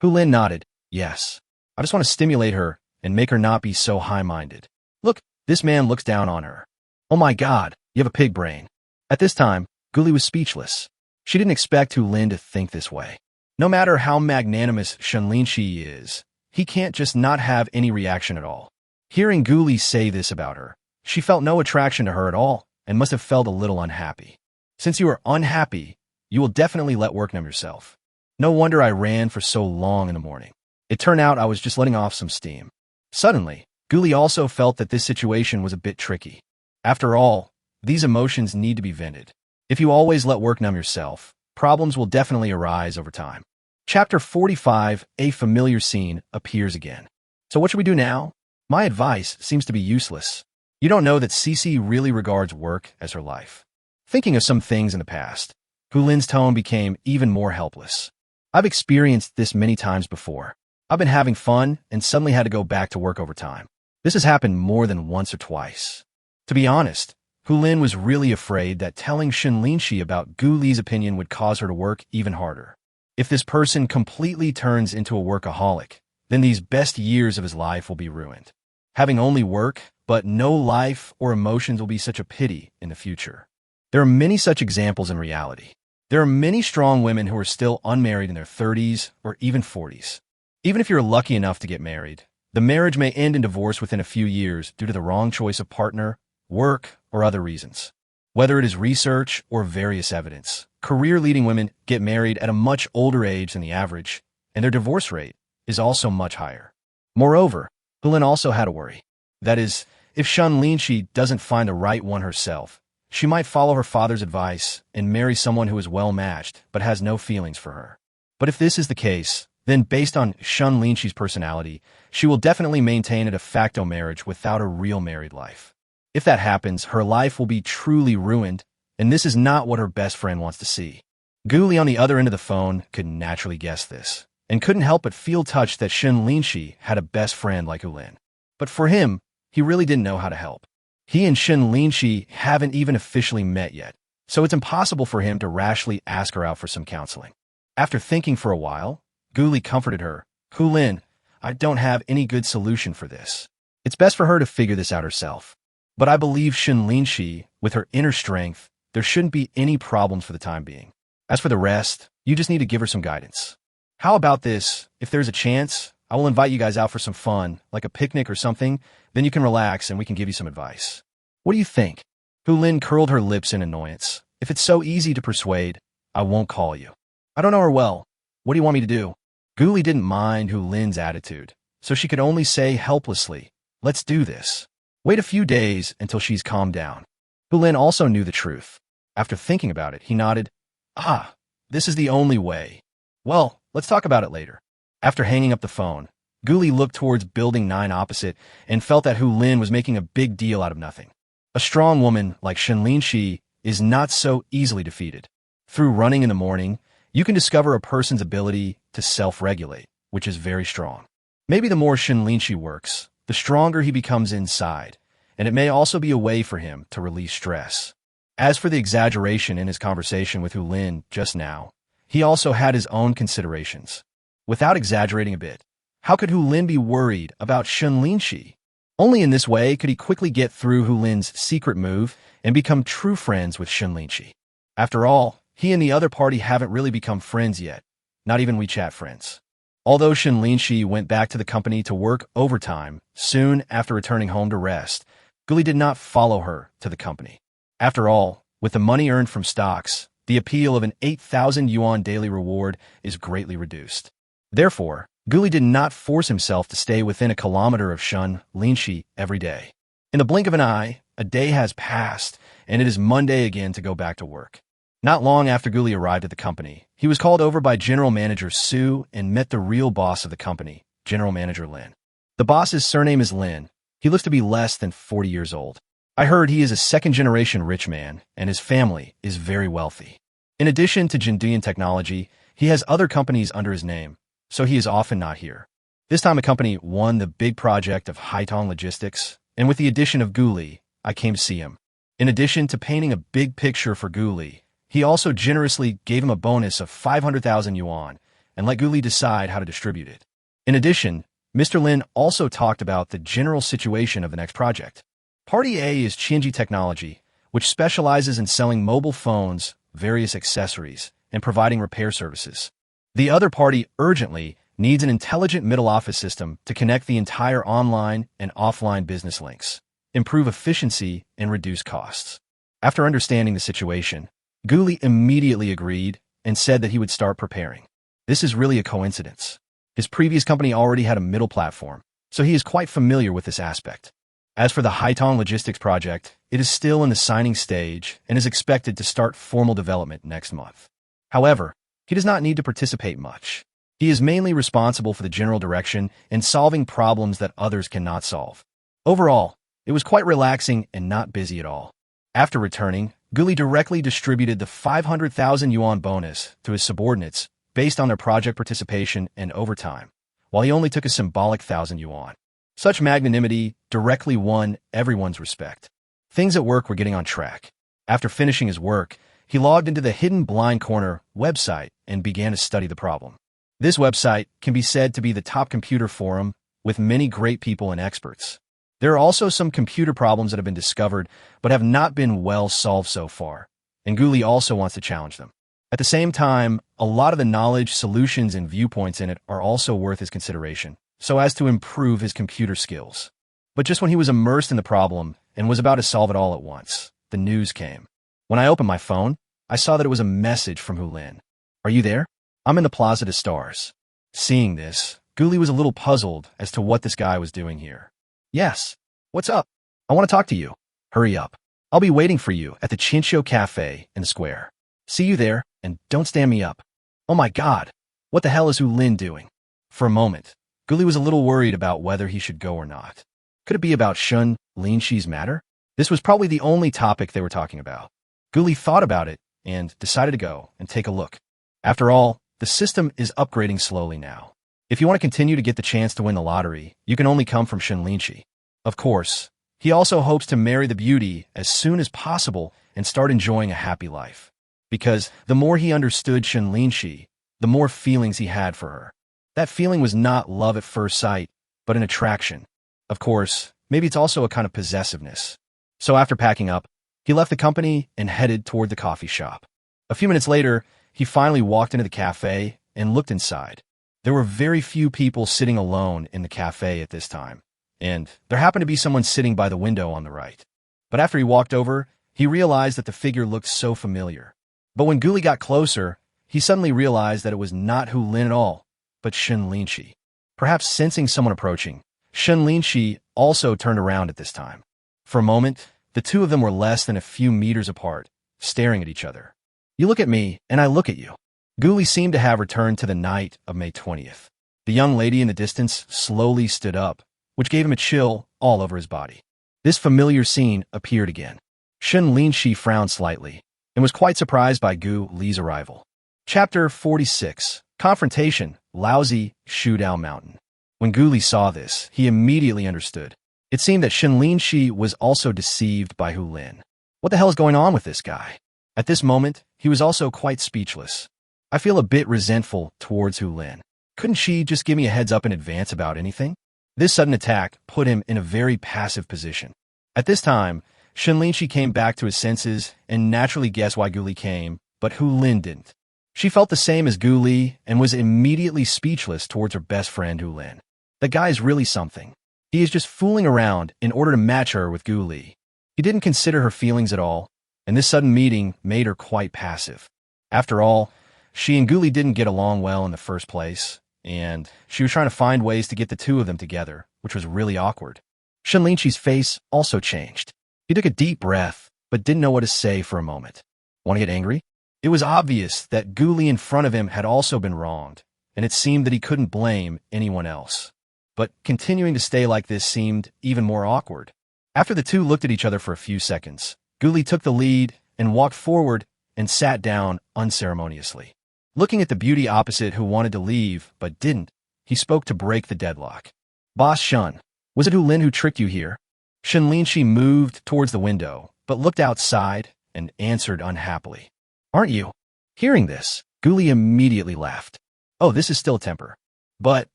Hu Lin nodded. Yes. I just want to stimulate her and make her not be so high-minded. Look, this man looks down on her. Oh my God, you have a pig brain. At this time, Guli was speechless. She didn't expect Hu Lin to think this way. No matter how magnanimous Shen Linxi is, he can't just not have any reaction at all. Hearing Guli say this about her, she felt no attraction to her at all and must have felt a little unhappy. Since you are unhappy, you will definitely let work numb yourself. No wonder I ran for so long in the morning. It turned out I was just letting off some steam. Suddenly, Guli also felt that this situation was a bit tricky. After all, these emotions need to be vented. If you always let work numb yourself, problems will definitely arise over time. Chapter 45, a familiar scene appears again. So what should we do now? My advice seems to be useless. You don't know that Cece really regards work as her life. Thinking of some things in the past, Hu Lin's tone became even more helpless. I've experienced this many times before. I've been having fun and suddenly had to go back to work overtime. This has happened more than once or twice. To be honest, Hu Lin was really afraid that telling Shen Linxi about Guli's opinion would cause her to work even harder. If this person completely turns into a workaholic, then these best years of his life will be ruined. Having only work, but no life or emotions will be such a pity in the future. There are many such examples in reality. There are many strong women who are still unmarried in their 30s or even 40s. Even if you're lucky enough to get married, the marriage may end in divorce within a few years due to the wrong choice of partner, work, or other reasons. Whether it is research or various evidence, career-leading women get married at a much older age than the average, and their divorce rate is also much higher. Moreover, Hu Lin also had a worry. That is, if Shen Linxi doesn't find the right one herself, she might follow her father's advice and marry someone who is well-matched but has no feelings for her. But if this is the case, then based on Shen Linxi's personality, she will definitely maintain a de facto marriage without a real married life. If that happens, her life will be truly ruined, and this is not what her best friend wants to see. Guli on the other end of the phone could naturally guess this, and couldn't help but feel touched that Shen Linxi had a best friend like Hu Lin. But for him, he really didn't know how to help. He and Shen Linxi haven't even officially met yet, so it's impossible for him to rashly ask her out for some counseling. After thinking for a while, Guli comforted her. Hu Lin, I don't have any good solution for this. It's best for her to figure this out herself. But I believe Shen Linxi, with her inner strength, there shouldn't be any problems for the time being. As for the rest, you just need to give her some guidance. How about this? If there's a chance, I will invite you guys out for some fun, like a picnic or something, then you can relax and we can give you some advice. What do you think? Hu Lin curled her lips in annoyance. If it's so easy to persuade, I won't call you. I don't know her well. What do you want me to do? Guli didn't mind Hu Lin's attitude, so she could only say helplessly, let's do this. Wait a few days until she's calmed down. Hu Lin also knew the truth. After thinking about it, he nodded. Ah, this is the only way. Well, let's talk about it later. After hanging up the phone, Guli looked towards Building 9 opposite and felt that Hu Lin was making a big deal out of nothing. A strong woman like Shen Linxi is not so easily defeated. Through running in the morning, you can discover a person's ability to self-regulate, which is very strong. Maybe the more Shen Linxi works, the stronger he becomes inside, and it may also be a way for him to release stress. As for the exaggeration in his conversation with Hu Lin just now, he also had his own considerations. Without exaggerating a bit, how could Hu Lin be worried about Shen Linxi? Only in this way could he quickly get through Hu Lin's secret move and become true friends with Shen Linxi. After all, he and the other party haven't really become friends yet, not even WeChat friends. Although Shen Linxi went back to the company to work overtime soon after returning home to rest, Guli did not follow her to the company. After all, with the money earned from stocks, the appeal of an 8,000 yuan daily reward is greatly reduced. Therefore, Guli did not force himself to stay within a kilometer of Shen Linxi every day. In the blink of an eye, a day has passed, and it is Monday again to go back to work. Not long after Guli arrived at the company, he was called over by General Manager Su and met the real boss of the company, General Manager Lin. The boss's surname is Lin. He looks to be less than 40 years old. I heard he is a second-generation rich man, and his family is very wealthy. In addition to Jindian Technology, he has other companies under his name, so he is often not here. This time a company won the big project of Haitong Logistics, and with the addition of Guli, I came to see him. In addition to painting a big picture for Guli, he also generously gave him a bonus of 500,000 yuan and let Guli decide how to distribute it. In addition, Mr. Lin also talked about the general situation of the next project. Party A is Qinji Technology, which specializes in selling mobile phones, various accessories, and providing repair services. The other party urgently needs an intelligent middle office system to connect the entire online and offline business links, improve efficiency, and reduce costs. After understanding the situation, Guli immediately agreed and said that he would start preparing. This is really a coincidence. His previous company already had a middle platform, so he is quite familiar with this aspect. As for the Haitong Logistics project, it is still in the signing stage and is expected to start formal development next month. However, he does not need to participate much. He is mainly responsible for the general direction and solving problems that others cannot solve. Overall, it was quite relaxing and not busy at all. After returning, Guli directly distributed the 500,000 yuan bonus to his subordinates based on their project participation and overtime, while he only took a symbolic 1,000 yuan. Such magnanimity directly won everyone's respect. Things at work were getting on track. After finishing his work, he logged into the Hidden Blind Corner website and began to study the problem. This website can be said to be the top computer forum with many great people and experts. There are also some computer problems that have been discovered but have not been well solved so far, and Guli also wants to challenge them. At the same time, a lot of the knowledge, solutions, and viewpoints in it are also worth his consideration, so as to improve his computer skills. But just when he was immersed in the problem and was about to solve it all at once, the news came. When I opened my phone, I saw that it was a message from Hu Lin. "Are you there? I'm in the Plaza de Stars." Seeing this, Guli was a little puzzled as to what this guy was doing here. "Yes. What's up? I want to talk to you. Hurry up. I'll be waiting for you at the Chinchou Cafe in the square. See you there, and don't stand me up." Oh my god, what the hell is Hu Lin doing? For a moment, Guli was a little worried about whether he should go or not. Could it be about Shen Linxi's matter? This was probably the only topic they were talking about. Guli thought about it and decided to go and take a look. After all, the system is upgrading slowly now. If you want to continue to get the chance to win the lottery, you can only come from Shen Linxi. Of course, he also hopes to marry the beauty as soon as possible and start enjoying a happy life. Because the more he understood Shen Linxi, the more feelings he had for her. That feeling was not love at first sight, but an attraction. Of course, maybe it's also a kind of possessiveness. So after packing up, he left the company and headed toward the coffee shop. A few minutes later, he finally walked into the cafe and looked inside. There were very few people sitting alone in the cafe at this time, and there happened to be someone sitting by the window on the right. But after he walked over, he realized that the figure looked so familiar. But when Guli got closer, he suddenly realized that it was not Hu Lin at all, but Shen Linxi. Perhaps sensing someone approaching, Shen Linxi also turned around at this time. For a moment, the two of them were less than a few meters apart, staring at each other. "You look at me, and I look at you." Guli seemed to have returned to the night of May 20th. The young lady in the distance slowly stood up, which gave him a chill all over his body. This familiar scene appeared again. Shen Linxi frowned slightly and was quite surprised by Gu Li's arrival. Chapter 46. Confrontation, Lousy, Shudao Mountain. When Guli saw this, he immediately understood. It seemed that Shen Linxi was also deceived by Hu Lin. What the hell is going on with this guy? At this moment, he was also quite speechless. I feel a bit resentful towards Hu Lin. Couldn't she just give me a heads up in advance about anything? This sudden attack put him in a very passive position. At this time, Shen Linxi came back to his senses and naturally guessed why Guli came, but Hu Lin didn't. She felt the same as Guli and was immediately speechless towards her best friend Hu Lin. The guy is really something. He is just fooling around in order to match her with Guli. He didn't consider her feelings at all, and this sudden meeting made her quite passive. After all, she and Guli didn't get along well in the first place, and she was trying to find ways to get the two of them together, which was really awkward. Shen Linxi's face also changed. He took a deep breath, but didn't know what to say for a moment. Want to get angry? It was obvious that Guli in front of him had also been wronged, and it seemed that he couldn't blame anyone else. But continuing to stay like this seemed even more awkward. After the two looked at each other for a few seconds, Gu Li took the lead and walked forward and sat down unceremoniously. Looking at the beauty opposite who wanted to leave but didn't, he spoke to break the deadlock. Boss Shen, was it Hu Lin who tricked you here? Shen Linxi moved towards the window, but looked outside and answered unhappily. Aren't you? Hearing this, Gu Li immediately laughed. Oh, this is still a temper. But,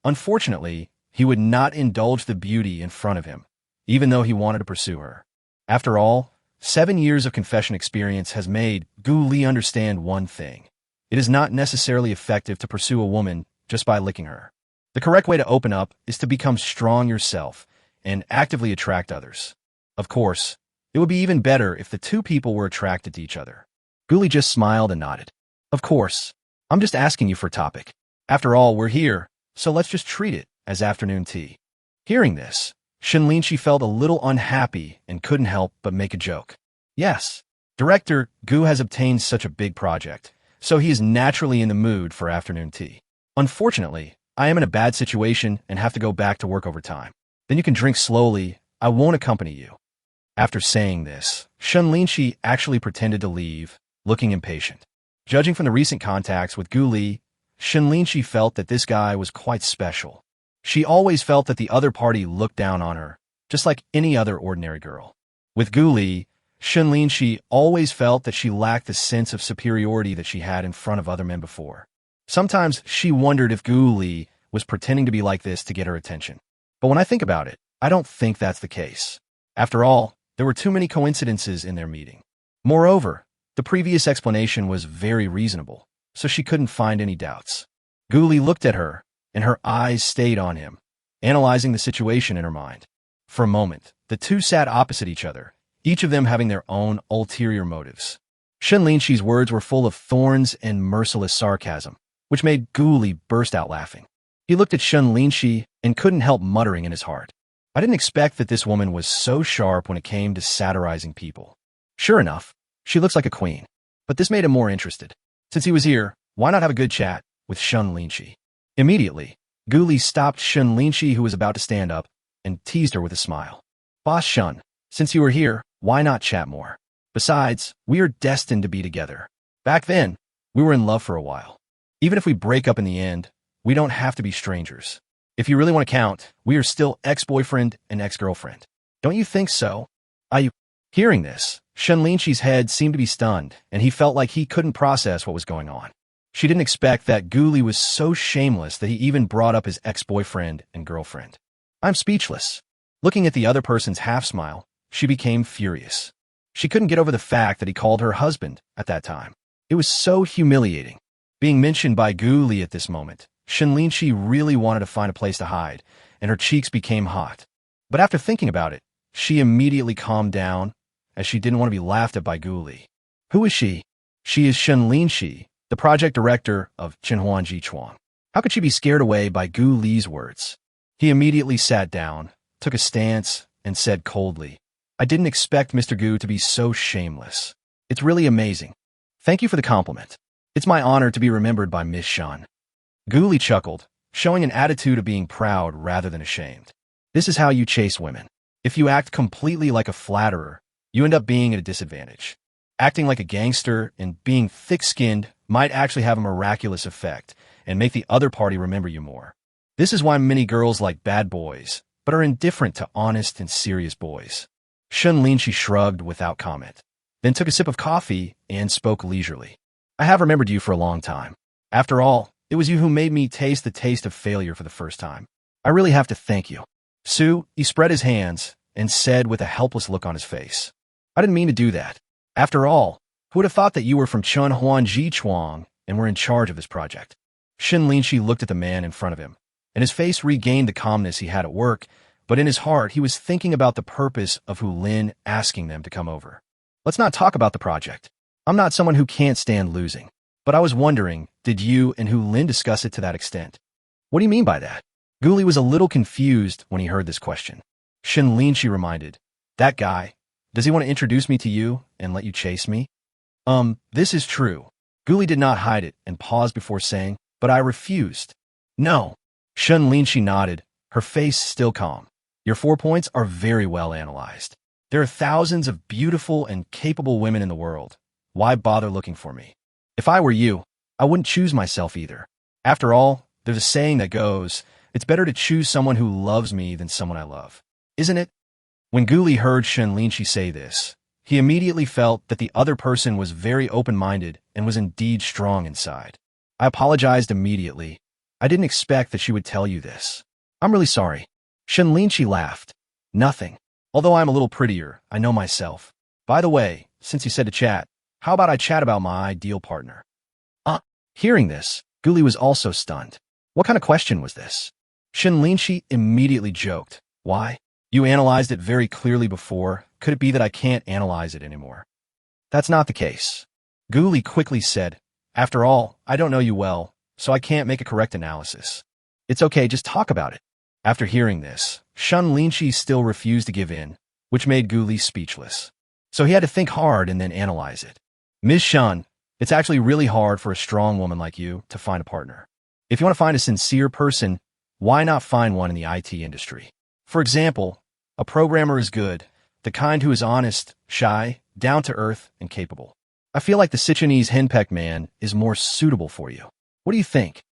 unfortunately, he would not indulge the beauty in front of him, even though he wanted to pursue her. After all, 7 years of confession experience has made Gu Li understand one thing. It is not necessarily effective to pursue a woman just by licking her. The correct way to open up is to become strong yourself and actively attract others. Of course, it would be even better if the two people were attracted to each other. Gu Li just smiled and nodded. Of course, I'm just asking you for a topic. After all, we're here, so let's just treat it as afternoon tea. Hearing this, Shen Linxi felt a little unhappy and couldn't help but make a joke. Yes, Director Gu has obtained such a big project, so he is naturally in the mood for afternoon tea. Unfortunately, I am in a bad situation and have to go back to work overtime. Then you can drink slowly. I won't accompany you. After saying this, Shen Linxi actually pretended to leave, looking impatient. Judging from the recent contacts with Gu Li, Shen Linxi felt that this guy was quite special. She always felt that the other party looked down on her, just like any other ordinary girl. With Gu Li, Shen Linxi always felt that she lacked the sense of superiority that she had in front of other men before. Sometimes she wondered if Gu Li was pretending to be like this to get her attention. But when I think about it, I don't think that's the case. After all, there were too many coincidences in their meeting. Moreover, the previous explanation was very reasonable, so she couldn't find any doubts. Gu Li looked at her, and her eyes stayed on him, analyzing the situation in her mind. For a moment, the two sat opposite each other, each of them having their own ulterior motives. Shen Linxi's words were full of thorns and merciless sarcasm, which made Gu Li burst out laughing. He looked at Shen Linxi and couldn't help muttering in his heart. I didn't expect that this woman was so sharp when it came to satirizing people. Sure enough, she looks like a queen, but this made him more interested. Since he was here, why not have a good chat with Shen Linxi? Immediately, Gu Li stopped Shen Linxi, who was about to stand up, and teased her with a smile. Boss Shen, since you were here, why not chat more? Besides, we are destined to be together. Back then, we were in love for a while. Even if we break up in the end, we don't have to be strangers. If you really want to count, we are still ex-boyfriend and ex-girlfriend. Don't you think so? Hearing this, Shen Linxi's head seemed to be stunned, and he felt like he couldn't process what was going on. She didn't expect that Gu Li was so shameless that he even brought up his ex-boyfriend and girlfriend. I'm speechless. Looking at the other person's half-smile, she became furious. She couldn't get over the fact that he called her husband at that time. It was so humiliating. Being mentioned by Gu Li at this moment, Shen Linxi really wanted to find a place to hide, and her cheeks became hot. But after thinking about it, she immediately calmed down, as she didn't want to be laughed at by Gu Li. Who is she? She is Shen Linxi, the project director of Shenhao. How could she be scared away by Gu Li's words? He immediately sat down, took a stance, and said coldly, I didn't expect Mr. Gu to be so shameless. It's really amazing. Thank you for the compliment. It's my honor to be remembered by Miss Shen. Gu Li chuckled, showing an attitude of being proud rather than ashamed. This is how you chase women. If you act completely like a flatterer, you end up being at a disadvantage. Acting like a gangster and being thick-skinned might actually have a miraculous effect and make the other party remember you more. This is why many girls like bad boys, but are indifferent to honest and serious boys. Shen Linxi shrugged without comment, then took a sip of coffee and spoke leisurely. I have remembered you for a long time. After all, it was you who made me taste the taste of failure for the first time. I really have to thank you. He spread his hands and said with a helpless look on his face, I didn't mean to do that. After all, who would have thought that you were from Shenhao and were in charge of this project? Shen Linxi looked at the man in front of him, and his face regained the calmness he had at work, but in his heart he was thinking about the purpose of Hu Lin asking them to come over. Let's not talk about the project. I'm not someone who can't stand losing, but I was wondering, did you and Hu Lin discuss it to that extent? What do you mean by that? Gu Li was a little confused when he heard this question. Shen Linxi reminded, that guy, does he want to introduce me to you and let you chase me? This is true. Gu Li did not hide it and paused before saying, but I refused. No. Shen Linxi nodded, her face still calm. Your 4 points are very well analyzed. There are thousands of beautiful and capable women in the world. Why bother looking for me? If I were you, I wouldn't choose myself either. After all, there's a saying that goes, it's better to choose someone who loves me than someone I love. Isn't it? When Gu Li heard Shen Linxi say this, he immediately felt that the other person was very open-minded and was indeed strong inside. I apologized immediately. I didn't expect that she would tell you this. I'm really sorry. Shen Linxi laughed. Nothing. Although I'm a little prettier, I know myself. By the way, since you said to chat, how about I chat about my ideal partner? Hearing this, Gu Li was also stunned. What kind of question was this? Shen Linxi immediately joked. Why? You analyzed it very clearly before. Could it be that I can't analyze it anymore? That's not the case. Gu Li quickly said, after all, I don't know you well, so I can't make a correct analysis. It's okay, just talk about it. After hearing this, Shen Linxi still refused to give in, which made Gu Li speechless. So he had to think hard and then analyze it. Ms. Shen, it's actually really hard for a strong woman like you to find a partner. If you want to find a sincere person, why not find one in the IT industry? For example, a programmer is good, the kind who is honest, shy, down-to-earth, and capable. I feel like the Sichuanese henpecked man is more suitable for you. What do you think?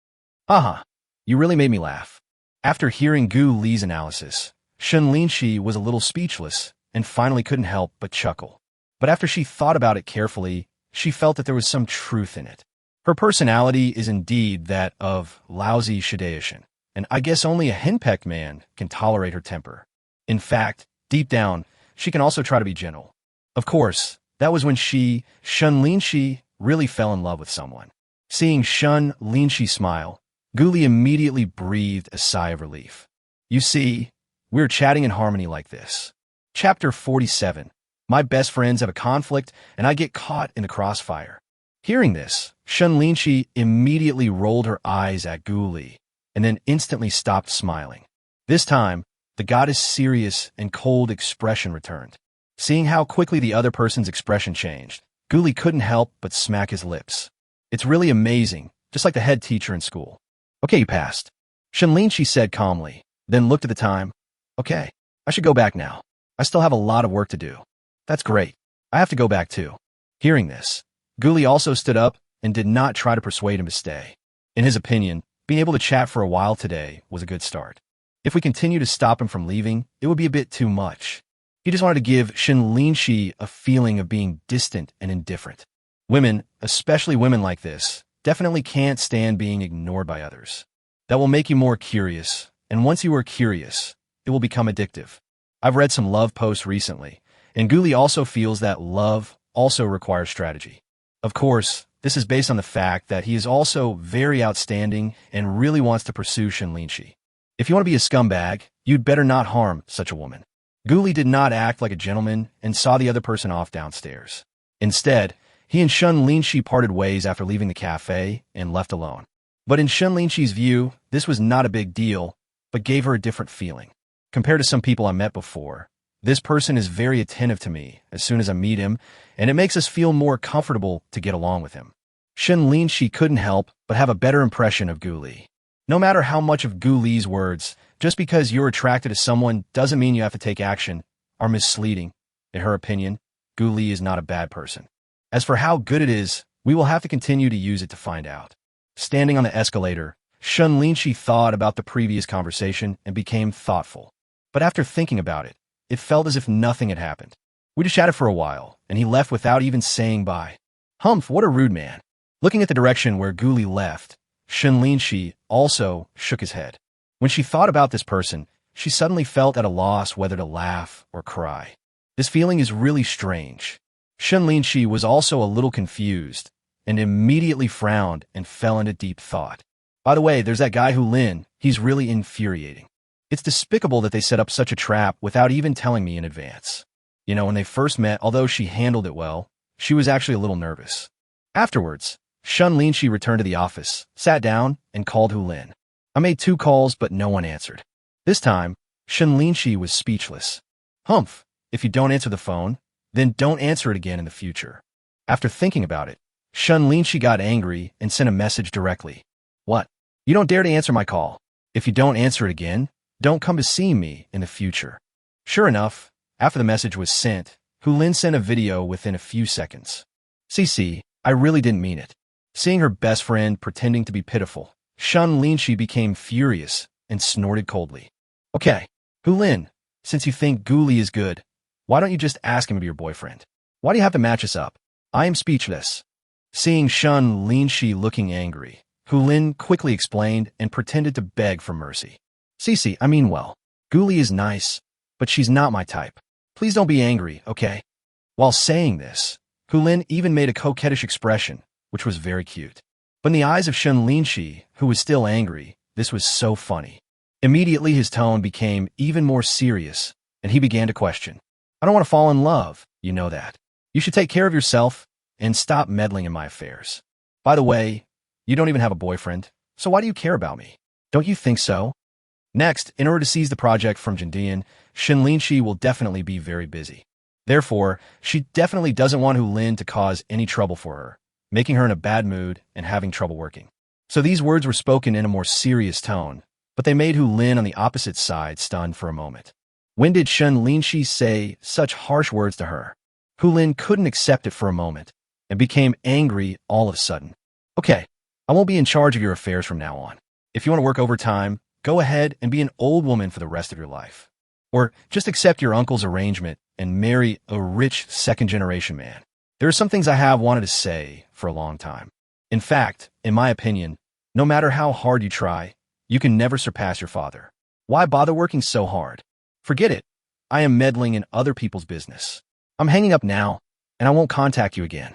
Haha, you really made me laugh. After hearing Gu Li's analysis, Shen Linxi was a little speechless and finally couldn't help but chuckle. But after she thought about it carefully, she felt that there was some truth in it. Her personality is indeed that of lousy Shideishan, and I guess only a henpecked man can tolerate her temper. In fact, deep down, she can also try to be gentle. Of course, that was when Shen Linxi, really fell in love with someone. Seeing Shen Linxi smile, Gu Li immediately breathed a sigh of relief. You see, we're chatting in harmony like this. Chapter 47. My best friends have a conflict, and I get caught in the crossfire. Hearing this, Shen Linxi immediately rolled her eyes at Gu Li, and then instantly stopped smiling. This time, the goddess' serious and cold expression returned. Seeing how quickly the other person's expression changed, Gu Li couldn't help but smack his lips. It's really amazing, just like the head teacher in school. Okay, you passed. Shen Linxi said calmly, then looked at the time. Okay, I should go back now. I still have a lot of work to do. That's great. I have to go back too. Hearing this, Gu Li also stood up and did not try to persuade him to stay. In his opinion, being able to chat for a while today was a good start. If we continue to stop him from leaving, it would be a bit too much. He just wanted to give Shen Linxi a feeling of being distant and indifferent. Women, especially women like this, definitely can't stand being ignored by others. That will make you more curious, and once you are curious, it will become addictive. I've read some love posts recently, and Gu Li also feels that love also requires strategy. Of course, this is based on the fact that he is also very outstanding and really wants to pursue Shen Linxi. If you want to be a scumbag, you'd better not harm such a woman. Gu Li did not act like a gentleman and saw the other person off downstairs. Instead, he and Shen Linxi parted ways after leaving the cafe and left alone. But in Shen Linxi's view, this was not a big deal, but gave her a different feeling. Compared to some people I met before, this person is very attentive to me as soon as I meet him, and it makes us feel more comfortable to get along with him. Shen Linxi couldn't help but have a better impression of Gu Li. No matter how much of Gu Li's words, just because you're attracted to someone doesn't mean you have to take action, are misleading. In her opinion, Gu Li is not a bad person. As for how good it is, we will have to continue to use it to find out. Standing on the escalator, Shen Linxi thought about the previous conversation and became thoughtful. But after thinking about it, it felt as if nothing had happened. We just chatted for a while, and he left without even saying bye. Humph, what a rude man. Looking at the direction where Gu Li left, Shen Linxi also shook his head. When she thought about this person, she suddenly felt at a loss whether to laugh or cry. This feeling is really strange. Shen Linxi was also a little confused, and immediately frowned and fell into deep thought. By the way, there's that guy Hu Lin, he's really infuriating. It's despicable that they set up such a trap without even telling me in advance. You know, when they first met, although she handled it well, she was actually a little nervous. Afterwards, Shen Linxi returned to the office, sat down, and called Hu Lin. I made 2 calls, but no one answered. This time, Shen Linxi was speechless. Humph, if you don't answer the phone, then don't answer it again in the future. After thinking about it, Shen Linxi got angry and sent a message directly. What? You don't dare to answer my call. If you don't answer it again, don't come to see me in the future. Sure enough, after the message was sent, Hulin sent a video within a few seconds. CC, I really didn't mean it. Seeing her best friend pretending to be pitiful, Shen Linxi became furious and snorted coldly. Okay, Hulin, since you think Guli is good, why don't you just ask him to be your boyfriend? Why do you have to match us up? I am speechless. Seeing Shen Linxi looking angry, Hulin quickly explained and pretended to beg for mercy. Cici, I mean well. Guli is nice, but she's not my type. Please don't be angry, okay? While saying this, Hulin even made a coquettish expression, which was very cute. But in the eyes of Shen Linxi, who was still angry, this was so funny. Immediately his tone became even more serious, and he began to question. I don't want to fall in love, you know that. You should take care of yourself and stop meddling in my affairs. By the way, you don't even have a boyfriend, so why do you care about me? Don't you think so? Next, in order to seize the project from Jindian, Shen Linxi will definitely be very busy. Therefore, she definitely doesn't want Hulin to cause any trouble for her, making her in a bad mood and having trouble working. So these words were spoken in a more serious tone, but they made Hulin on the opposite side stunned for a moment. When did Shen Linxi say such harsh words to her? Hulin couldn't accept it for a moment and became angry all of a sudden. Okay, I won't be in charge of your affairs from now on. If you want to work overtime, go ahead and be an old woman for the rest of your life. Or just accept your uncle's arrangement and marry a rich second-generation man. There are some things I have wanted to say for a long time. In fact, in my opinion, no matter how hard you try, you can never surpass your father. Why bother working so hard? Forget it. I am meddling in other people's business. I'm hanging up now, and I won't contact you again.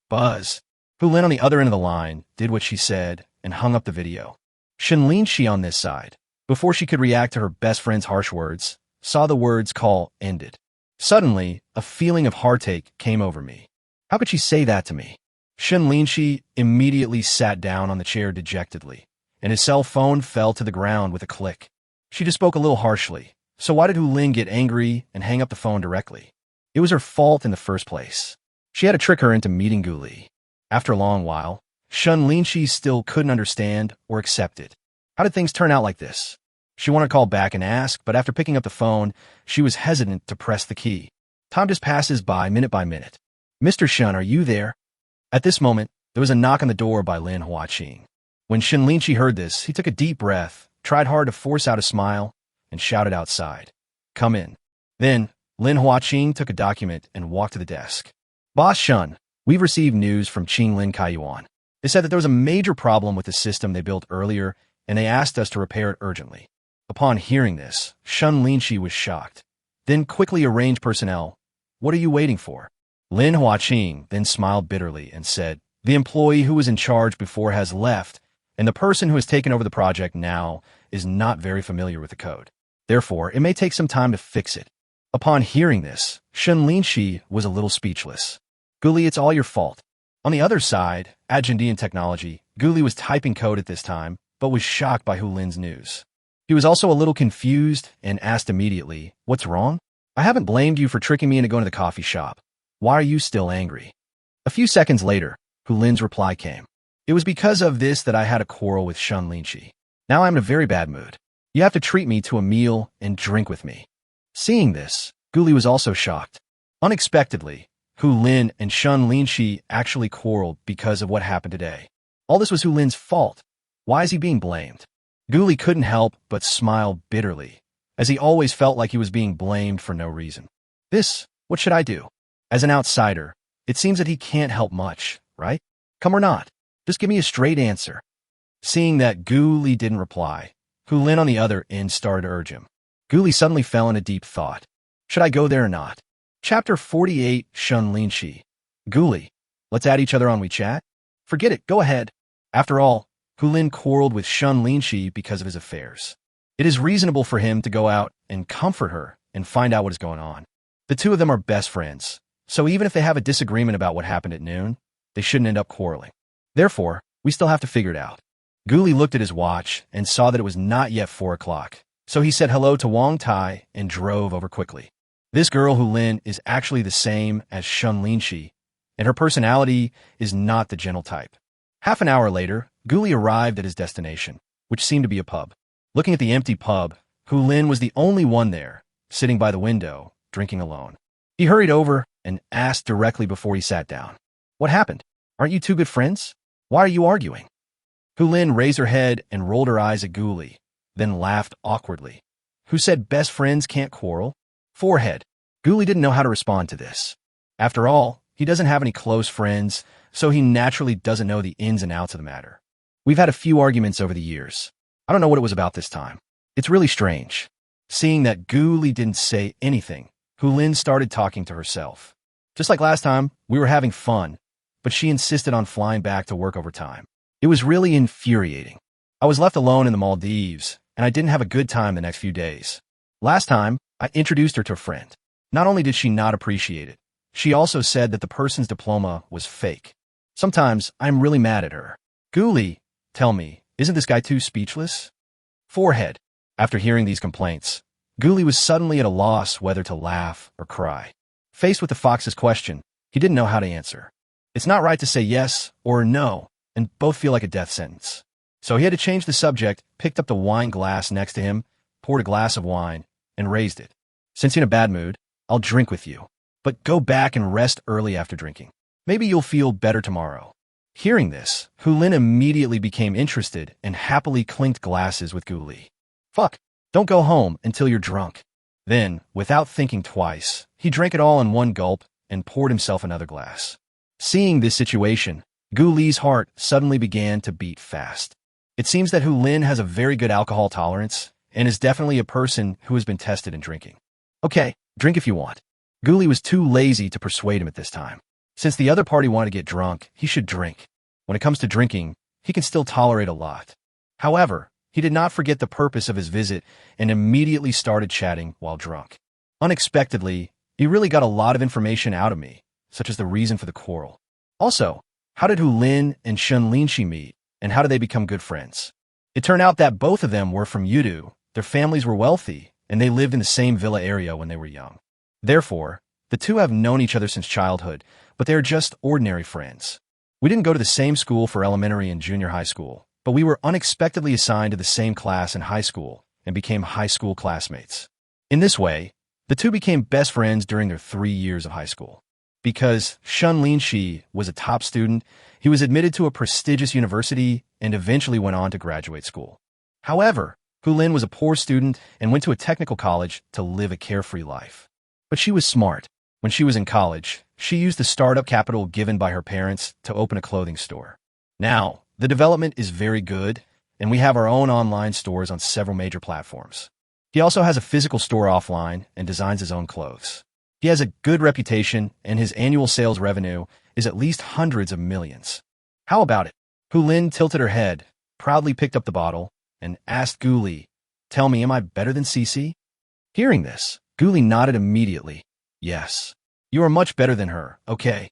Buzz. Hulin on the other end of the line did what she said and hung up the video. Shen Linxi on this side, before she could react to her best friend's harsh words, saw the words call ended. Suddenly, a feeling of heartache came over me. How could she say that to me? Shen Linxi immediately sat down on the chair dejectedly, and his cell phone fell to the ground with a click. She just spoke a little harshly, so why did Hulin get angry and hang up the phone directly? It was her fault in the first place. She had to trick her into meeting Guli. After a long while, Shen Linxi still couldn't understand or accept it. How did things turn out like this? She wanted to call back and ask, but after picking up the phone, she was hesitant to press the key. Time just passes by minute. Mr. Shen, are you there? At this moment, there was a knock on the door by Lin Huaqing. When Shen Linxi heard this, he took a deep breath, tried hard to force out a smile, and shouted outside, "Come in." Then, Lin Huaqing took a document and walked to the desk. Boss Shen, we've received news from Qinglin Kaiyuan. They said that there was a major problem with the system they built earlier, and they asked us to repair it urgently. Upon hearing this, Shen Linxi was shocked. Then quickly arranged personnel. What are you waiting for? Lin Huaqing then smiled bitterly and said, the employee who was in charge before has left, and the person who has taken over the project now is not very familiar with the code. Therefore, it may take some time to fix it. Upon hearing this, Shen Linxi was a little speechless. Guli, it's all your fault. On the other side, at Jindian Technology, Guli was typing code at this time, but was shocked by Hulin's news. He was also a little confused and asked immediately, what's wrong? I haven't blamed you for tricking me into going to the coffee shop. Why are you still angry? A few seconds later, Hulin's reply came. It was because of this that I had a quarrel with Shen Linxi. Now I'm in a very bad mood. You have to treat me to a meal and drink with me. Seeing this, Guli was also shocked. Unexpectedly, Hulin and Shen Linxi actually quarreled because of what happened today. All this was Hulin's fault. Why is he being blamed? Guli couldn't help but smile bitterly, as he always felt like he was being blamed for no reason. What should I do? As an outsider, it seems that he can't help much, right? Come or not, just give me a straight answer. Seeing that Guli didn't reply, Hulin on the other end started to urge him. Guli suddenly fell into deep thought. Should I go there or not? Chapter 48, Shen Linxi. Guli, let's add each other on WeChat? Forget it, go ahead. After all, Hulin quarreled with Shen Linxi because of his affairs. It is reasonable for him to go out and comfort her and find out what is going on. The two of them are best friends, so even if they have a disagreement about what happened at noon, they shouldn't end up quarreling. Therefore, we still have to figure it out. Guli looked at his watch and saw that it was not yet 4 o'clock, so he said hello to Wang Tai and drove over quickly. This girl Hulin is actually the same as Shen Linxi, and her personality is not the gentle type. Half an hour later, Guli arrived at his destination, which seemed to be a pub. Looking at the empty pub, Hu Lin was the only one there, sitting by the window, drinking alone. He hurried over and asked directly before he sat down. What happened? Aren't you two good friends? Why are you arguing? Hu Lin raised her head and rolled her eyes at Gu Li, then laughed awkwardly. Who said best friends can't quarrel? Forehead. Gu Li didn't know how to respond to this. After all, he doesn't have any close friends, so he naturally doesn't know the ins and outs of the matter. We've had a few arguments over the years. I don't know what it was about this time. It's really strange. Seeing that Gu Li didn't say anything, Hu Lin started talking to herself. Just like last time, we were having fun, but she insisted on flying back to work overtime. It was really infuriating. I was left alone in the Maldives, and I didn't have a good time the next few days. Last time, I introduced her to a friend. Not only did she not appreciate it, she also said that the person's diploma was fake. Sometimes I'm really mad at her. Gu Li, tell me, isn't this guy too speechless? Forehead. After hearing these complaints, Gu Li was suddenly at a loss whether to laugh or cry. Faced with the fox's question, he didn't know how to answer. It's not right to say yes or no, and both feel like a death sentence. So he had to change the subject, picked up the wine glass next to him, poured a glass of wine, and raised it. Since you're in a bad mood, I'll drink with you. But go back and rest early after drinking. Maybe you'll feel better tomorrow. Hearing this, Hu Lin immediately became interested and happily clinked glasses with Gu Li. Fuck, don't go home until you're drunk. Then, without thinking twice, he drank it all in one gulp and poured himself another glass. Seeing this situation, Gu Li's heart suddenly began to beat fast. It seems that Hu Lin has a very good alcohol tolerance and is definitely a person who has been tested in drinking. Okay, drink if you want. Gu Li was too lazy to persuade him at this time. Since the other party wanted to get drunk, he should drink. When it comes to drinking, he can still tolerate a lot. However, he did not forget the purpose of his visit and immediately started chatting while drunk. Unexpectedly, he really got a lot of information out of me, such as the reason for the quarrel. Also, how did Hu Lin and Shen Linxi meet, and how did they become good friends? It turned out that both of them were from Yudu, their families were wealthy, and they lived in the same villa area when they were young. Therefore, the two have known each other since childhood, but they are just ordinary friends. We didn't go to the same school for elementary and junior high school, but we were unexpectedly assigned to the same class in high school and became high school classmates. In this way, the two became best friends during their 3 years of high school. Because Shen Linxi was a top student, he was admitted to a prestigious university and eventually went on to graduate school. However, Hu Lin was a poor student and went to a technical college to live a carefree life. But she was smart. When she was in college, she used the startup capital given by her parents to open a clothing store. Now, the development is very good, and we have our own online stores on several major platforms. He also has a physical store offline and designs his own clothes. He has a good reputation, and his annual sales revenue is at least hundreds of millions. How about it? Hu Lin tilted her head, proudly picked up the bottle, and asked Gu Li, "Tell me, am I better than Cece?" Hearing this, Gu Li nodded immediately. Yes, you are much better than her, okay.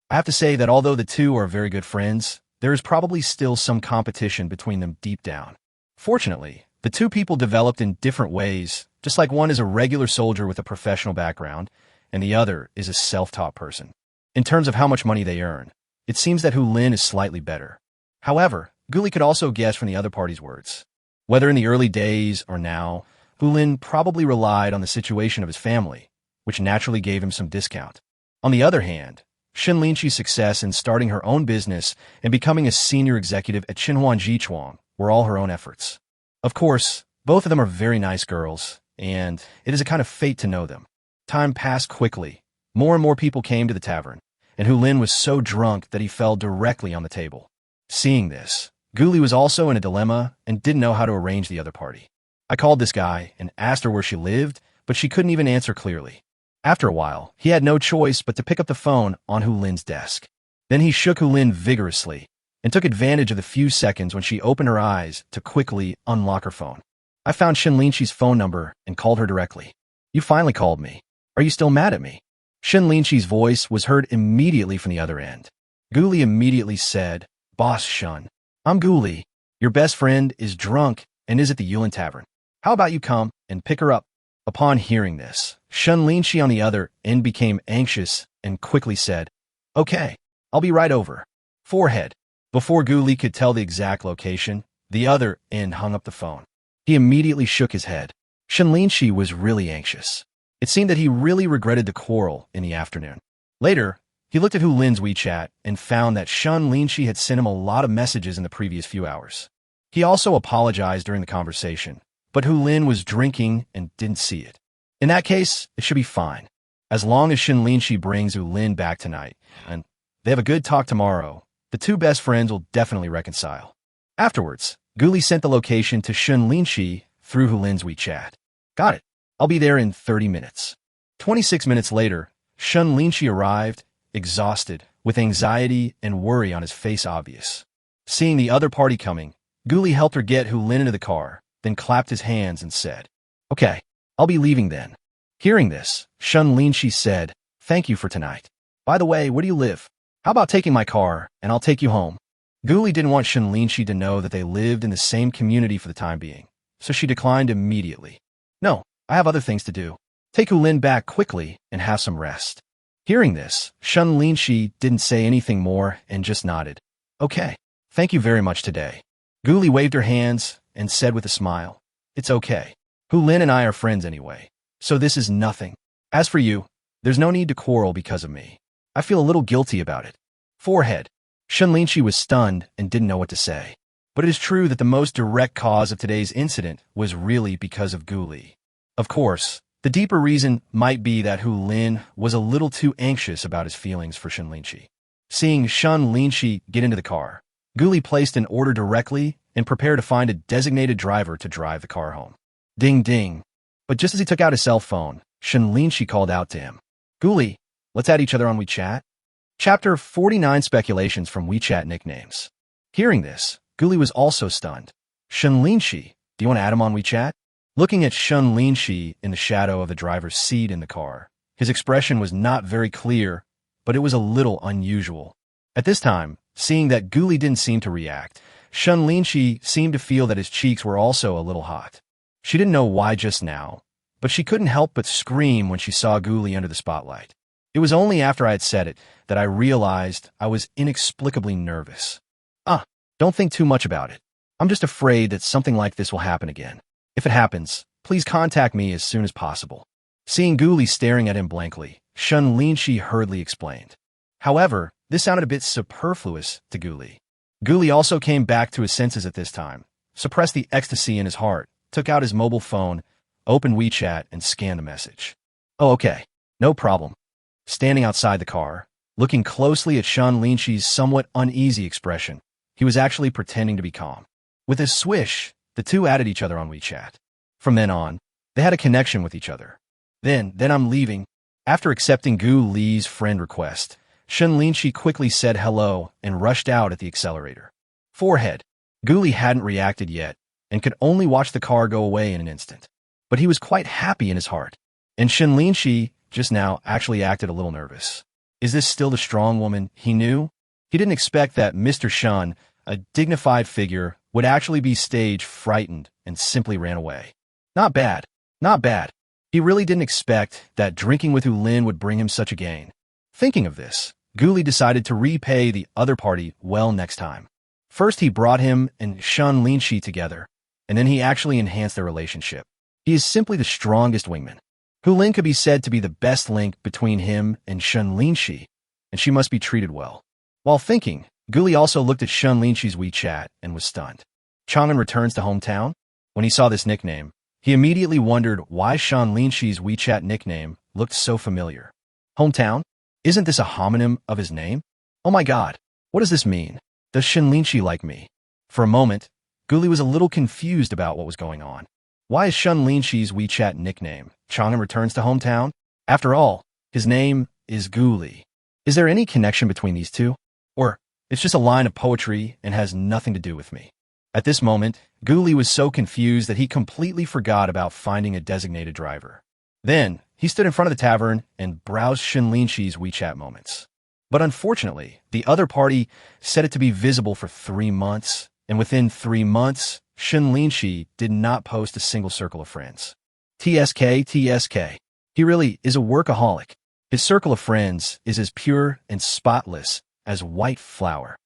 I have to say that although the two are very good friends, there is probably still some competition between them deep down. Fortunately, the two people developed in different ways, just like one is a regular soldier with a professional background, and the other is a self-taught person. In terms of how much money they earn, it seems that Hu Lin is slightly better. However, Gu Li could also guess from the other party's words. Whether in the early days or now, Hu Lin probably relied on the situation of his family, which naturally gave him some discount. On the other hand, Shen Linxi's success in starting her own business and becoming a senior executive at Xinhuan Jichuang were all her own efforts. Of course, both of them are very nice girls, and it is a kind of fate to know them. Time passed quickly. More and more people came to the tavern, and Hu Lin was so drunk that he fell directly on the table. Seeing this, Gu Li was also in a dilemma and didn't know how to arrange the other party. I called this guy and asked her where she lived, but she couldn't even answer clearly. After a while, he had no choice but to pick up the phone on Hu Lin's desk. Then he shook Hu Lin vigorously and took advantage of the few seconds when she opened her eyes to quickly unlock her phone. I found Shen Linxi's phone number and called her directly. "You finally called me. Are you still mad at me?" Shen Linxi's voice was heard immediately from the other end. Gu Li immediately said, "Boss Shen, I'm Gu Li. Your best friend is drunk and is at the Yuan Tavern. How about you come and pick her up?" Upon hearing this, Shen Linxi on the other end became anxious and quickly said, "Okay, I'll be right over." Forehead. Before Gu Li could tell the exact location, the other end hung up the phone. He immediately shook his head. Shen Linxi was really anxious. It seemed that he really regretted the quarrel in the afternoon. Later, he looked at Hu Lin's WeChat and found that Shen Linxi had sent him a lot of messages in the previous few hours. He also apologized during the conversation, but Hu Lin was drinking and didn't see it. In that case, it should be fine. As long as Shen Linxi brings Hu Lin back tonight, and they have a good talk tomorrow, the two best friends will definitely reconcile. Afterwards, Guli sent the location to Shen Linxi through Hu Lin's WeChat. Got it. I'll be there in 30 minutes. 26 minutes later, Shen Linxi arrived, exhausted, with anxiety and worry on his face obvious. Seeing the other party coming, Guli helped her get Hu Lin into the car, then clapped his hands and said, "Okay, I'll be leaving then." Hearing this, Shen Linxi said, "Thank you for tonight. By the way, where do you live? How about taking my car, and I'll take you home?" Guli didn't want Shen Linxi to know that they lived in the same community for the time being, so she declined immediately. "No, I have other things to do. Take Hu Lin back quickly and have some rest." Hearing this, Shen Linxi didn't say anything more and just nodded. "Okay, thank you very much today." Guli waved her hands and said with a smile, "It's okay. Hu Lin and I are friends anyway, so this is nothing. As for you, there's no need to quarrel because of me. I feel a little guilty about it." Forehead. Shen Linxi was stunned and didn't know what to say. But it is true that the most direct cause of today's incident was really because of Guli. Of course, the deeper reason might be that Hu Lin was a little too anxious about his feelings for Shen Linxi. Seeing Shen Linxi get into the car, Guli placed an order directly and prepared to find a designated driver to drive the car home. Ding ding. But just as he took out his cell phone, Shen Linxi called out to him, "Guli, let's add each other on WeChat." Chapter 49 Speculations from WeChat Nicknames. Hearing this, Guli was also stunned. "Shen Linxi, do you want to add him on WeChat?" Looking at Shen Linxi in the shadow of the driver's seat in the car, his expression was not very clear, but it was a little unusual. At this time, seeing that Guli didn't seem to react, Shen Linxi seemed to feel that his cheeks were also a little hot. She didn't know why just now, but she couldn't help but scream when she saw Guli under the spotlight. It was only after I had said it that I realized I was inexplicably nervous. Don't think too much about it. I'm just afraid that something like this will happen again. If it happens, please contact me as soon as possible." Seeing Guli staring at him blankly, Shen Linxi hurriedly explained. However, this sounded a bit superfluous to Guli. Guli also came back to his senses at this time, suppressed the ecstasy in his heart, took out his mobile phone, opened WeChat, and scanned the message. "Oh, okay. No problem." Standing outside the car, looking closely at Shen Linxi's somewhat uneasy expression, he was actually pretending to be calm. With a swish, the two added each other on WeChat. From then on, they had a connection with each other. Then I'm leaving." After accepting Gu Li's friend request, Shen Linxi quickly said hello and rushed out at the accelerator. Forehead. Gu Li hadn't reacted yet and could only watch the car go away in an instant. But he was quite happy in his heart. And Shen Linxi just now actually acted a little nervous. Is this still the strong woman he knew? He didn't expect that Mr. Shen, a dignified figure, would actually be stage frightened and simply ran away. Not bad. Not bad. He really didn't expect that drinking with Hu Lin would bring him such a gain. Thinking of this, Gu Li decided to repay the other party well next time. First, he brought him and Shen Linxi together, and then he actually enhanced their relationship. He is simply the strongest wingman. Hu Lin could be said to be the best link between him and Shen Linxi, and she must be treated well. While thinking, Gu Li also looked at Shen Linxi's WeChat and was stunned. Chang'an returns to hometown? When he saw this nickname, he immediately wondered why Shen Linxi's WeChat nickname looked so familiar. Hometown? Isn't this a homonym of his name? Oh my god, what does this mean? Does Shen Linxi like me? For a moment, Gu Li was a little confused about what was going on. Why is Shen Linxi's WeChat nickname Chang'an returns to hometown? After all, his name is Gu Li. Is there any connection between these two? Or it's just a line of poetry and has nothing to do with me? At this moment, Gu Li was so confused that he completely forgot about finding a designated driver. Then, he stood in front of the tavern and browsed Shen Linxi's WeChat moments. But unfortunately, the other party set it to be visible for 3 months, and within 3 months, Shen Linxi did not post a single circle of friends. TSK. He really is a workaholic. His circle of friends is as pure and spotless as white flour.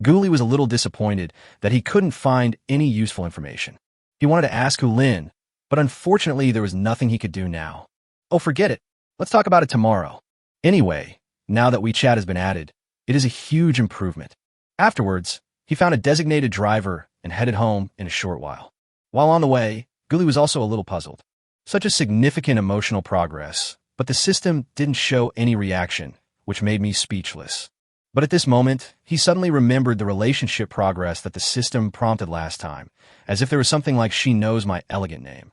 Gu Li was a little disappointed that he couldn't find any useful information. He wanted to ask Hu Lin, But unfortunately, there was nothing he could do now. Oh, forget it. Let's talk about it tomorrow. Anyway, now that WeChat has been added, it is a huge improvement. Afterwards, he found a designated driver and headed home in a short while. While on the way, Guli was also a little puzzled. Such a significant emotional progress, but the system didn't show any reaction, which made me speechless. But at this moment, he suddenly remembered the relationship progress that the system prompted last time, as if there was something like "she knows my elegant name."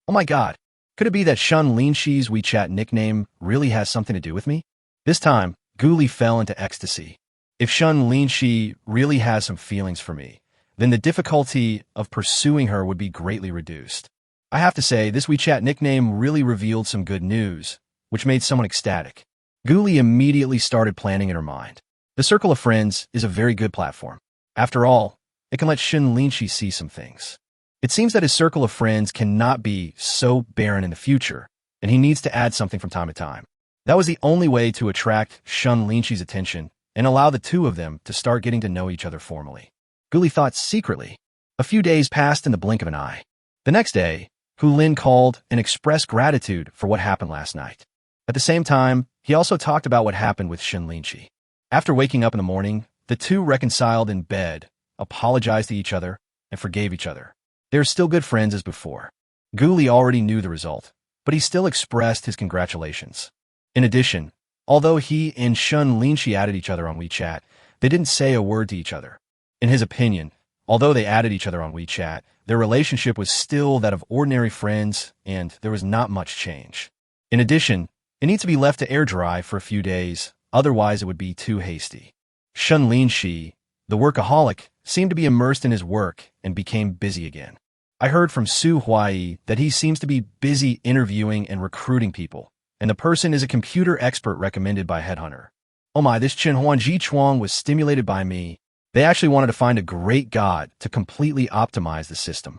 Oh my god, could it be that Shen Linxi's WeChat nickname really has something to do with me? This time, Guli fell into ecstasy. If Shen Linxi really has some feelings for me, then the difficulty of pursuing her would be greatly reduced. I have to say, this WeChat nickname really revealed some good news, which made someone ecstatic. Guli immediately started planning in her mind. The Circle of Friends is a very good platform. After all, it can let Shen Linxi see some things. It seems that his circle of friends cannot be so barren in the future, and he needs to add something from time to time. That was the only way to attract Shen Linxi's attention and allow the two of them to start getting to know each other formally. Guli thought secretly. A few days passed in the blink of an eye. The next day, Hu Lin called and expressed gratitude for what happened last night. At the same time, he also talked about what happened with Shen Linxi. After waking up in the morning, the two reconciled in bed, apologized to each other, and forgave each other. They are still good friends as before. Guli already knew the result, but he still expressed his congratulations. In addition, although he and Shen Linxi added each other on WeChat, they didn't say a word to each other. In his opinion, although they added each other on WeChat, their relationship was still that of ordinary friends, and there was not much change. In addition, it needs to be left to air dry for a few days, otherwise it would be too hasty. Shen Linxi, the workaholic, seemed to be immersed in his work and became busy again. I heard from Su Huai that he seems to be busy interviewing and recruiting people, and the person is a computer expert recommended by Headhunter. Oh my, this Chenhuan Jichuang was stimulated by me. They actually wanted to find a great god to completely optimize the system.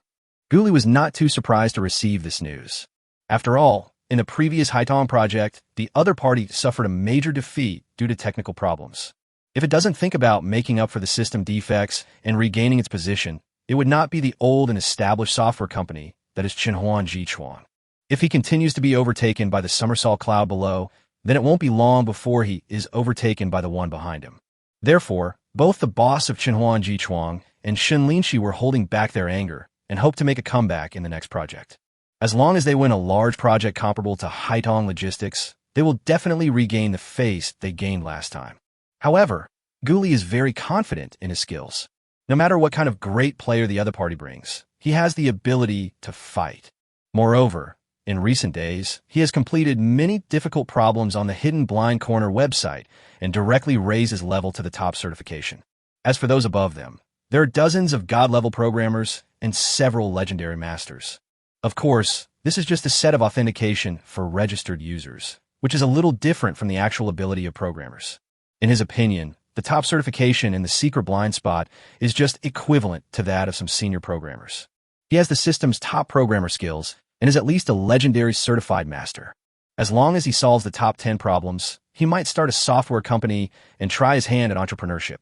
Guli was not too surprised to receive this news. After all, in the previous Haitong project, the other party suffered a major defeat due to technical problems. If it doesn't think about making up for the system defects and regaining its position, it would not be the old and established software company that is Chenhuan Jichuan. If he continues to be overtaken by the somersault cloud below, then it won't be long before he is overtaken by the one behind him. Therefore, both the boss of Chenhuan Jichuang and Shen Linxi were holding back their anger and hope to make a comeback in the next project. As long as they win a large project comparable to Haitong Logistics, they will definitely regain the face they gained last time. However, Guli is very confident in his skills. No matter what kind of great player the other party brings, he has the ability to fight. Moreover, in recent days, he has completed many difficult problems on the Hidden Blind Corner website and directly raised his level to the top certification. As for those above them, there are dozens of god-level programmers and several legendary masters. Of course, this is just a set of authentication for registered users, which is a little different from the actual ability of programmers. In his opinion, the top certification in the secret blind spot is just equivalent to that of some senior programmers. He has the system's top programmer skills and is at least a legendary certified master. As long as he solves the top 10 problems, he might start a software company and try his hand at entrepreneurship.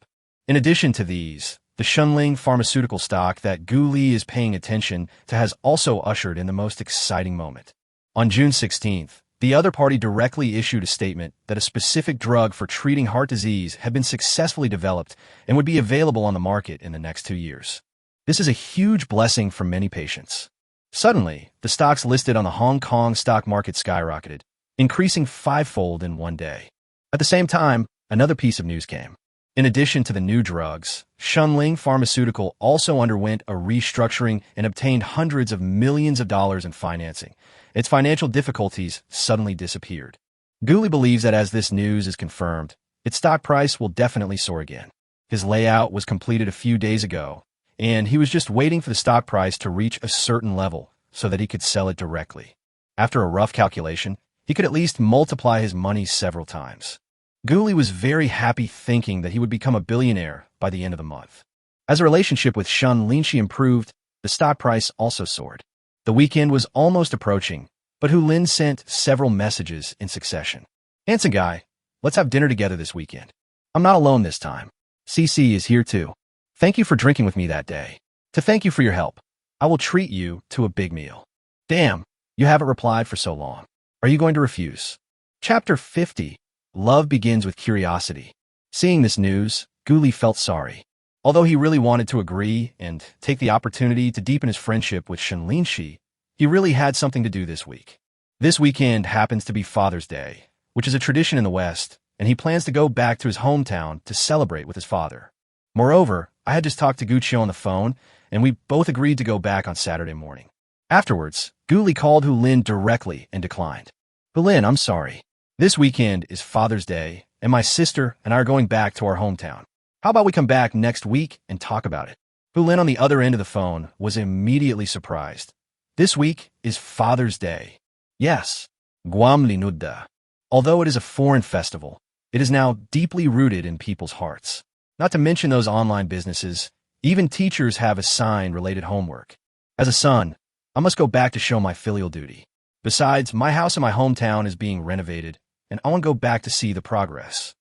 In addition to these, the Shenling pharmaceutical stock that Guli is paying attention to has also ushered in the most exciting moment. On June 16th, the other party directly issued a statement that a specific drug for treating heart disease had been successfully developed and would be available on the market in the next 2 years. This is a huge blessing for many patients. Suddenly, the stocks listed on the Hong Kong stock market skyrocketed, increasing 5-fold in one day. At the same time, another piece of news came. In addition to the new drugs, Shenling Pharmaceutical also underwent a restructuring and obtained hundreds of millions of dollars in financing. Its financial difficulties suddenly disappeared. Guli believes that as this news is confirmed, its stock price will definitely soar again. His layout was completed a few days ago, and he was just waiting for the stock price to reach a certain level so that he could sell it directly. After a rough calculation, he could at least multiply his money several times. Guli was very happy thinking that he would become a billionaire by the end of the month. As a relationship with Shen Linxi improved, the stock price also soared. The weekend was almost approaching, but Hu Lin sent several messages in succession. "Handsome guy, let's have dinner together this weekend. I'm not alone this time. CC is here too. Thank you for drinking with me that day. To thank you for your help, I will treat you to a big meal." Damn, you haven't replied for so long. Are you going to refuse? Chapter 50. Love begins with curiosity. Seeing this news, Guli felt sorry. Although he really wanted to agree and take the opportunity to deepen his friendship with Shen Linxi, he really had something to do this week. This weekend happens to be Father's Day, which is a tradition in the West, and he plans to go back to his hometown to celebrate with his father. Moreover, I had just talked to Guccio on the phone, and we both agreed to go back on Saturday morning. Afterwards, Guli called Hu Lin directly and declined. Hu Lin, I'm sorry. This weekend is Father's Day, and my sister and I are going back to our hometown. How about we come back next week and talk about it? Hu Lin on the other end of the phone was immediately surprised. This week is Father's Day. Yes, Guam Linudda. Although it is a foreign festival, it is now deeply rooted in people's hearts. Not to mention those online businesses, even teachers have assigned related homework. As a son, I must go back to show my filial duty. Besides, my house in my hometown is being renovated, and I want to go back to see the progress.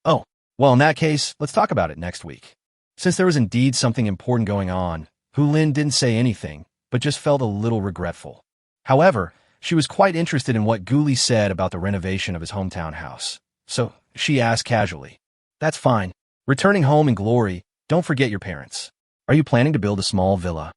Oh, well, in that case, let's talk about it next week. Since there was indeed something important going on, Hu Lin didn't say anything, but just felt a little regretful. However, she was quite interested in what Guli said about the renovation of his hometown house. So she asked casually, "That's fine. Returning home in glory, don't forget your parents. Are you planning to build a small villa?"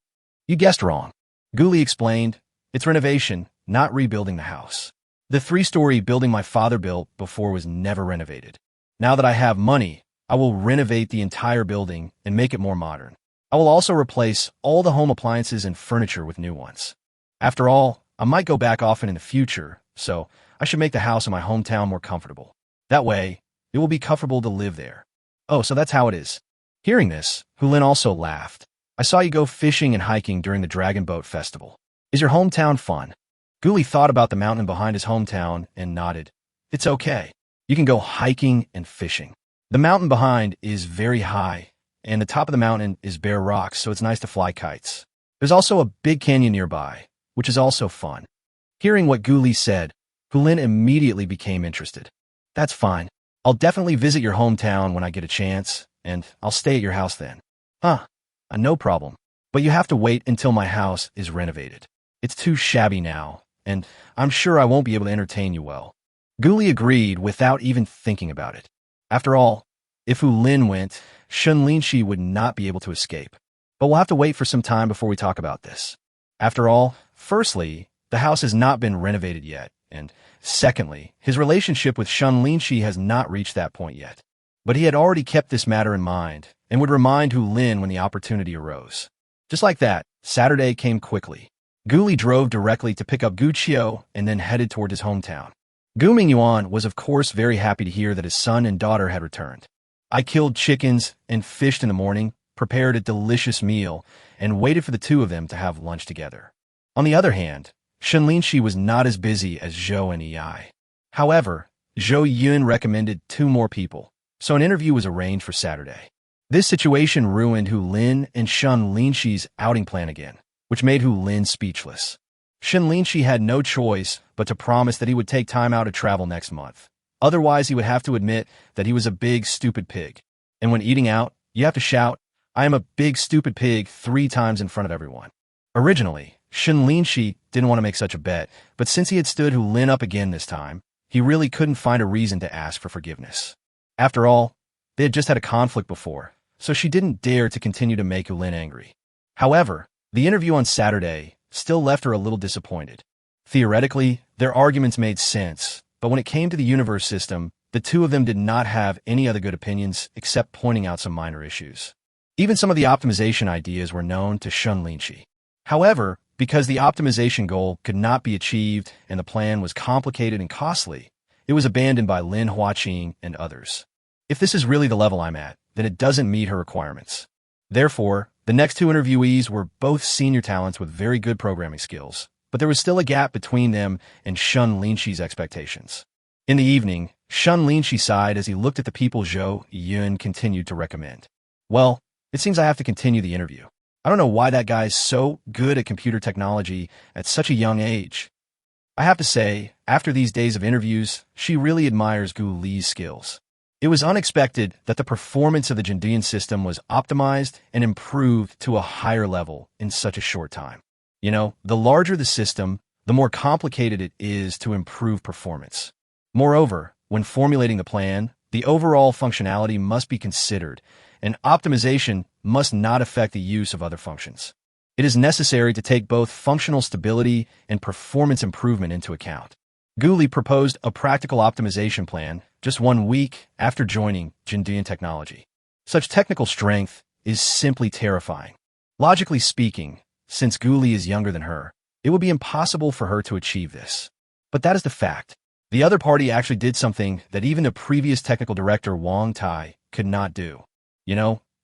"You guessed wrong." Guli explained, "It's renovation, not rebuilding the house. The 3-story building my father built before was never renovated. Now that I have money, I will renovate the entire building and make it more modern. I will also replace all the home appliances and furniture with new ones. After all, I might go back often in the future, so I should make the house in my hometown more comfortable. That way, it will be comfortable to live there." "Oh, so that's how it is." Hearing this, Hu Lin also laughed. "I saw you go fishing and hiking during the Dragon Boat Festival. Is your hometown fun?" Guli thought about the mountain behind his hometown and nodded. "It's okay. You can go hiking and fishing. The mountain behind is very high, and the top of the mountain is bare rocks, so it's nice to fly kites. There's also a big canyon nearby, which is also fun." Hearing what Guli said, Hu Lin immediately became interested. "That's fine. I'll definitely visit your hometown when I get a chance, and I'll stay at your house then." "Huh, no problem. But you have to wait until my house is renovated. It's too shabby now, and I'm sure I won't be able to entertain you well." Guli agreed without even thinking about it. After all, if Hu Lin went, Shen Linxi would not be able to escape. But we'll have to wait for some time before we talk about this. After all, firstly, the house has not been renovated yet, and secondly, his relationship with Shen Linxi has not reached that point yet. But he had already kept this matter in mind, and would remind Hu Lin when the opportunity arose. Just like that, Saturday came quickly. Guli drove directly to pick up Guccio and then headed toward his hometown. Gu Yuan was of course very happy to hear that his son and daughter had returned. "I killed chickens and fished in the morning, prepared a delicious meal, and waited for the two of them to have lunch together." On the other hand, Shen Linxi was not as busy as Zhou and Ei. However, Zhou Yun recommended 2 more people, so an interview was arranged for Saturday. This situation ruined Hu Lin and Shen Linxi's outing plan again, which made Hu Lin speechless. Shen Linxi had no choice but to promise that he would take time out to travel next month. Otherwise, he would have to admit that he was a big, stupid pig. And when eating out, you have to shout, "I am a big, stupid pig," 3 times in front of everyone. Originally, Shen Linxi didn't want to make such a bet, but since he had stood Hu Lin up again this time, he really couldn't find a reason to ask for forgiveness. After all, they had just had a conflict before, so she didn't dare to continue to make Hu Lin angry. However, the interview on Saturday still left her a little disappointed. Theoretically, their arguments made sense, but when it came to the universe system, the two of them did not have any other good opinions except pointing out some minor issues. Even some of the optimization ideas were known to Shen Linxi. However, because the optimization goal could not be achieved and the plan was complicated and costly, it was abandoned by Lin Huaqing and others. If this is really the level I'm at, then it doesn't meet her requirements. Therefore, the next 2 interviewees were both senior talents with very good programming skills, but there was still a gap between them and Shen Linxi's expectations. In the evening, Shen Linxi sighed as he looked at the people Zhou Yun continued to recommend. "Well, it seems I have to continue the interview. I don't know why that guy is so good at computer technology at such a young age." I have to say, after these days of interviews, she really admires Gu Li's skills. It was unexpected that the performance of the Jindian system was optimized and improved to a higher level in such a short time. The larger the system, the more complicated it is to improve performance. Moreover, when formulating the plan, the overall functionality must be considered, and optimization must not affect the use of other functions. It is necessary to take both functional stability and performance improvement into account. Guli proposed a practical optimization plan just 1 week after joining Jinduan Technology. Such technical strength is simply terrifying. Logically speaking, since Guli is younger than her, it would be impossible for her to achieve this. But that is the fact. The other party actually did something that even the previous technical director Wang Tai could not do.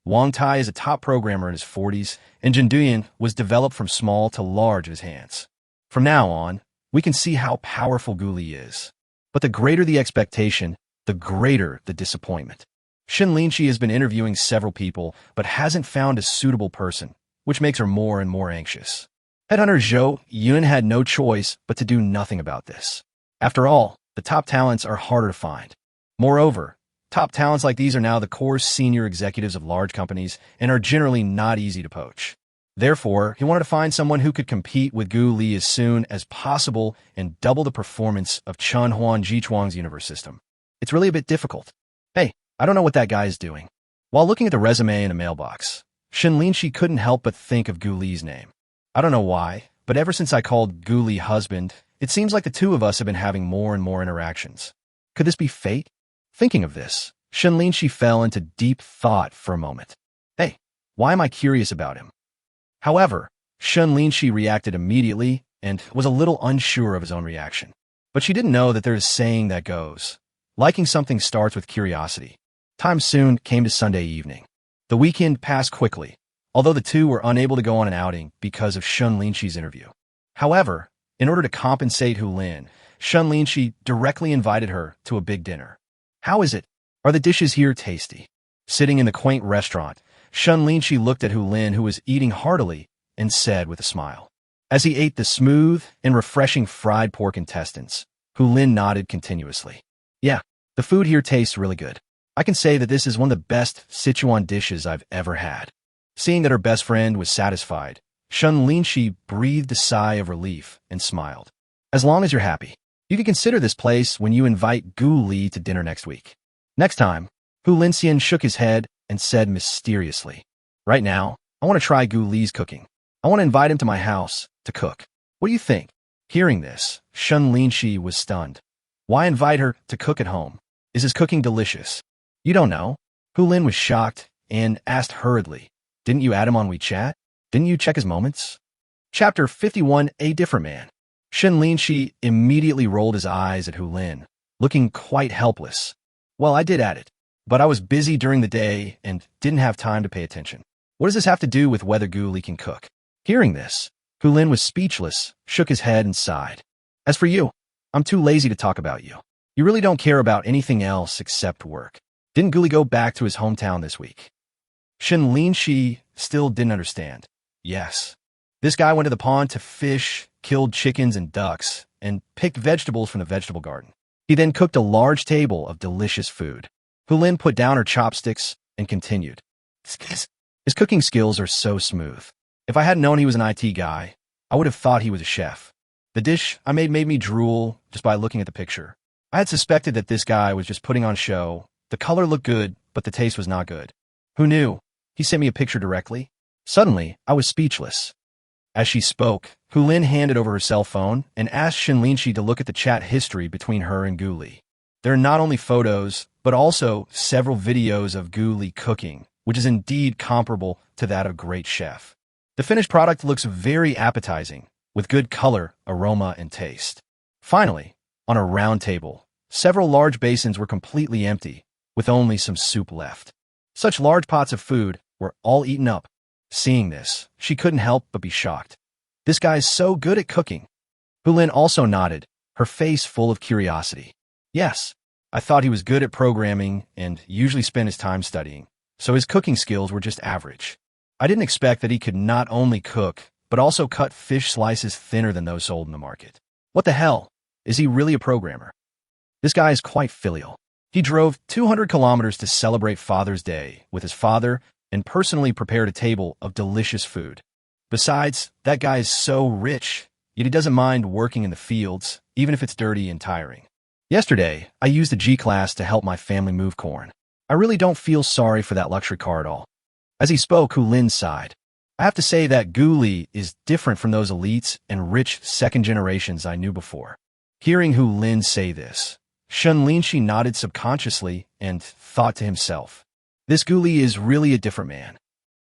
Wang Tai is a top programmer in his 40s, and Jinduan was developed from small to large in his hands. From now on, we can see how powerful Guli is. But the greater the expectation, the greater the disappointment. Shen Linxi has been interviewing several people, but hasn't found a suitable person, which makes her more and more anxious. Headhunter Zhou Yun had no choice but to do nothing about this. After all, the top talents are harder to find. Moreover, top talents like these are now the core senior executives of large companies and are generally not easy to poach. Therefore, he wanted to find someone who could compete with Gu Li as soon as possible and double the performance of Chen Huan Jichuang's universe system. It's really a bit difficult. Hey, I don't know what that guy is doing. While looking at the resume in a mailbox, Shen Linxi couldn't help but think of Gu Li's name. I don't know why, but ever since I called Gu Li husband, it seems like the two of us have been having more and more interactions. Could this be fate? Thinking of this, Shen Linxi fell into deep thought for a moment. Hey, why am I curious about him? However, Shen Linxi reacted immediately and was a little unsure of his own reaction. But she didn't know that there is a saying that goes, liking something starts with curiosity. Time soon came to Sunday evening. The weekend passed quickly, although the two were unable to go on an outing because of Shen Linxi's interview. However, in order to compensate Hu Lin, Shen Linxi directly invited her to a big dinner. How is it? Are the dishes here tasty? Sitting in the quaint restaurant, Shen Linxi looked at Hu Lin, who was eating heartily, and said with a smile. As he ate the smooth and refreshing fried pork intestines, Hu Lin nodded continuously. Yeah, the food here tastes really good. I can say that this is one of the best Sichuan dishes I've ever had. Seeing that her best friend was satisfied, Shen Linxi breathed a sigh of relief and smiled. As long as you're happy, you can consider this place when you invite Gu Li to dinner next week. Next time, Hu Linxian shook his head and said mysteriously, right now, I want to try Gu Li's cooking. I want to invite him to my house to cook. What do you think? Hearing this, Shen Linxi was stunned. Why invite her to cook at home? Is his cooking delicious? You don't know? Hu Lin was shocked and asked hurriedly, didn't you add him on WeChat? Didn't you check his moments? Chapter 51, A Different Man. Shen Linxi immediately rolled his eyes at Hu Lin, looking quite helpless. Well, I did add it, but I was busy during the day and didn't have time to pay attention. What does this have to do with whether Gu Li can cook? Hearing this, Hu Lin was speechless, shook his head and sighed. As for you, I'm too lazy to talk about you. You really don't care about anything else except work. Didn't Gu Li go back to his hometown this week? Shen Linxi still didn't understand. Yes. This guy went to the pond to fish, killed chickens and ducks, and picked vegetables from the vegetable garden. He then cooked a large table of delicious food. Hu Lin put down her chopsticks and continued. His cooking skills are so smooth. If I hadn't known he was an IT guy, I would have thought he was a chef. The dish I made me drool just by looking at the picture. I had suspected that this guy was just putting on a show. The color looked good, but the taste was not good. Who knew? He sent me a picture directly. Suddenly, I was speechless. As she spoke, Hu Lin handed over her cell phone and asked Shen Linxi to look at the chat history between her and Gu Li. There are not only photos, but also several videos of Gu Li cooking, which is indeed comparable to that of a great chef. The finished product looks very appetizing, with good color, aroma, and taste. Finally, on a round table, several large basins were completely empty, with only some soup left. Such large pots of food were all eaten up. Seeing this, she couldn't help but be shocked. This guy is so good at cooking. Hu Lin also nodded, her face full of curiosity. Yes, I thought he was good at programming and usually spent his time studying, so his cooking skills were just average. I didn't expect that he could not only cook, but also cut fish slices thinner than those sold in the market. What the hell? Is he really a programmer? This guy is quite filial. He drove 200 kilometers to celebrate Father's Day with his father and personally prepared a table of delicious food. Besides, that guy is so rich, yet he doesn't mind working in the fields, even if it's dirty and tiring. Yesterday, I used the G-Class to help my family move corn. I really don't feel sorry for that luxury car at all. As he spoke, Hu Lin sighed. I have to say that Gu Li is different from those elites and rich second generations I knew before. Hearing Hu Lin say this, Shen Linxi nodded subconsciously and thought to himself, this Gu Li is really a different man.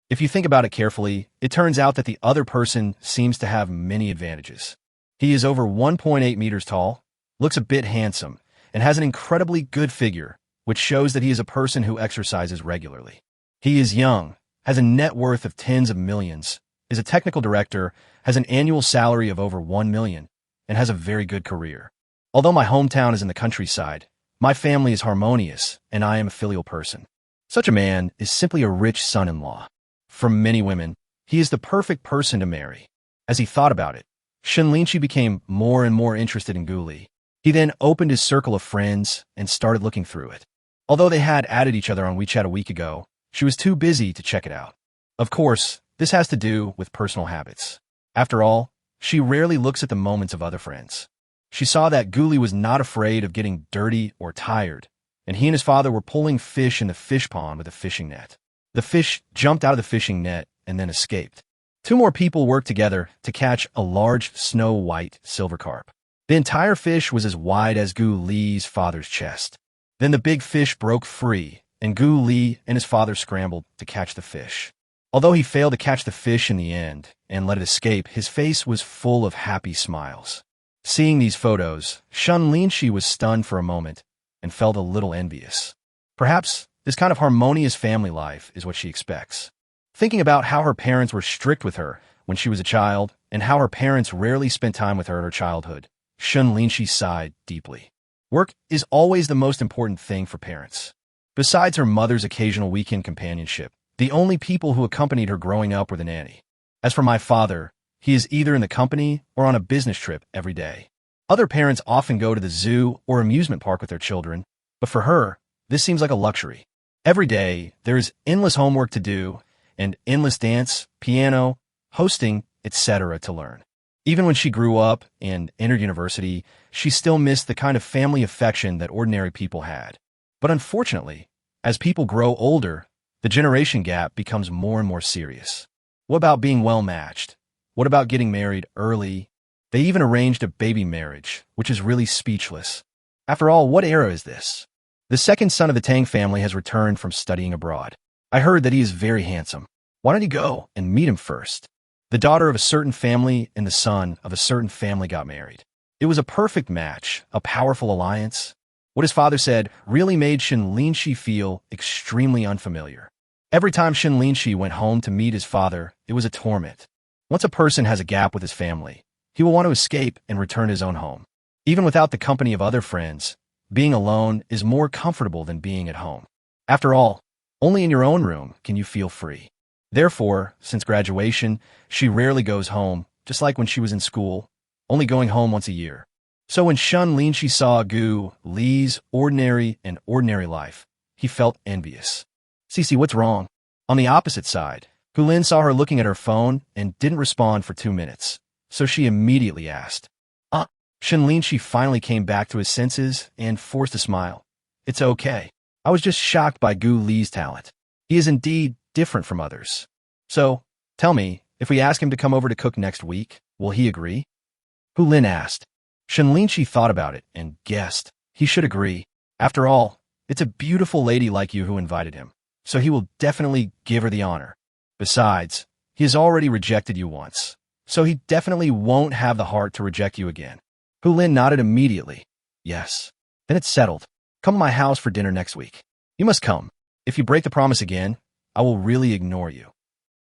If you think about it carefully, it turns out that the other person seems to have many advantages. He is over 1.8 meters tall, looks a bit handsome, and has an incredibly good figure, which shows that he is a person who exercises regularly. He is young, has a net worth of tens of millions, is a technical director, has an annual salary of over 1 million, and has a very good career. Although my hometown is in the countryside, my family is harmonious, and I am a filial person. Such a man is simply a rich son-in-law. For many women, he is the perfect person to marry. As he thought about it, Shen Linxi became more and more interested in Gu Li. He then opened his circle of friends and started looking through it. Although they had added each other on WeChat a week ago, she was too busy to check it out. Of course, this has to do with personal habits. After all, she rarely looks at the moments of other friends. She saw that Gu Li was not afraid of getting dirty or tired, and he and his father were pulling fish in the fish pond with a fishing net. The fish jumped out of the fishing net and then escaped. 2 more people worked together to catch a large snow-white silver carp. The entire fish was as wide as Gu Li's father's chest. Then the big fish broke free, and Gu Li and his father scrambled to catch the fish. Although he failed to catch the fish in the end and let it escape, his face was full of happy smiles. Seeing these photos, Shen Linxi was stunned for a moment and felt a little envious. Perhaps this kind of harmonious family life is what she expects. Thinking about how her parents were strict with her when she was a child and how her parents rarely spent time with her in her childhood, Shen Linxi sighed deeply. Work is always the most important thing for parents. Besides her mother's occasional weekend companionship, the only people who accompanied her growing up were the nanny. As for my father, he is either in the company or on a business trip every day. Other parents often go to the zoo or amusement park with their children, but for her, this seems like a luxury. Every day, there is endless homework to do and endless dance, piano, hosting, etc. to learn. Even when she grew up and entered university, she still missed the kind of family affection that ordinary people had. But unfortunately, as people grow older, the generation gap becomes more and more serious. What about being well-matched? What about getting married early? They even arranged a baby marriage, which is really speechless. After all, what era is this? The second son of the Tang family has returned from studying abroad. I heard that he is very handsome. Why don't you go and meet him first? The daughter of a certain family and the son of a certain family got married. It was a perfect match, a powerful alliance. What his father said really made Shen Linxi feel extremely unfamiliar. Every time Shen Linxi went home to meet his father, it was a torment. Once a person has a gap with his family, he will want to escape and return to his own home. Even without the company of other friends, being alone is more comfortable than being at home. After all, only in your own room can you feel free. Therefore, since graduation, she rarely goes home, just like when she was in school, only going home once a year. So when Shen Linxi saw Gu Li's ordinary life, he felt envious. Cece, what's wrong? On the opposite side, Gu Lin saw her looking at her phone and didn't respond for 2 minutes, so she immediately asked. Shen Linxi finally came back to his senses and forced a smile. It's okay. I was just shocked by Gu Li's talent. He is indeed different from others. So, tell me, if we ask him to come over to cook next week, will he agree? Hu Lin asked. Shen Linxi thought about it and guessed he should agree. After all, it's a beautiful lady like you who invited him, so he will definitely give her the honor. Besides, he has already rejected you once, so he definitely won't have the heart to reject you again. Hu Lin nodded immediately. Yes. Then it's settled. Come to my house for dinner next week. You must come. If you break the promise again, I will really ignore you.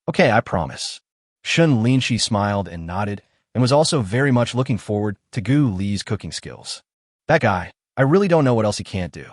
Okay, I promise. Shen Linxi smiled and nodded, and was also very much looking forward to Gu Li's cooking skills. That guy, I really don't know what else he can't do.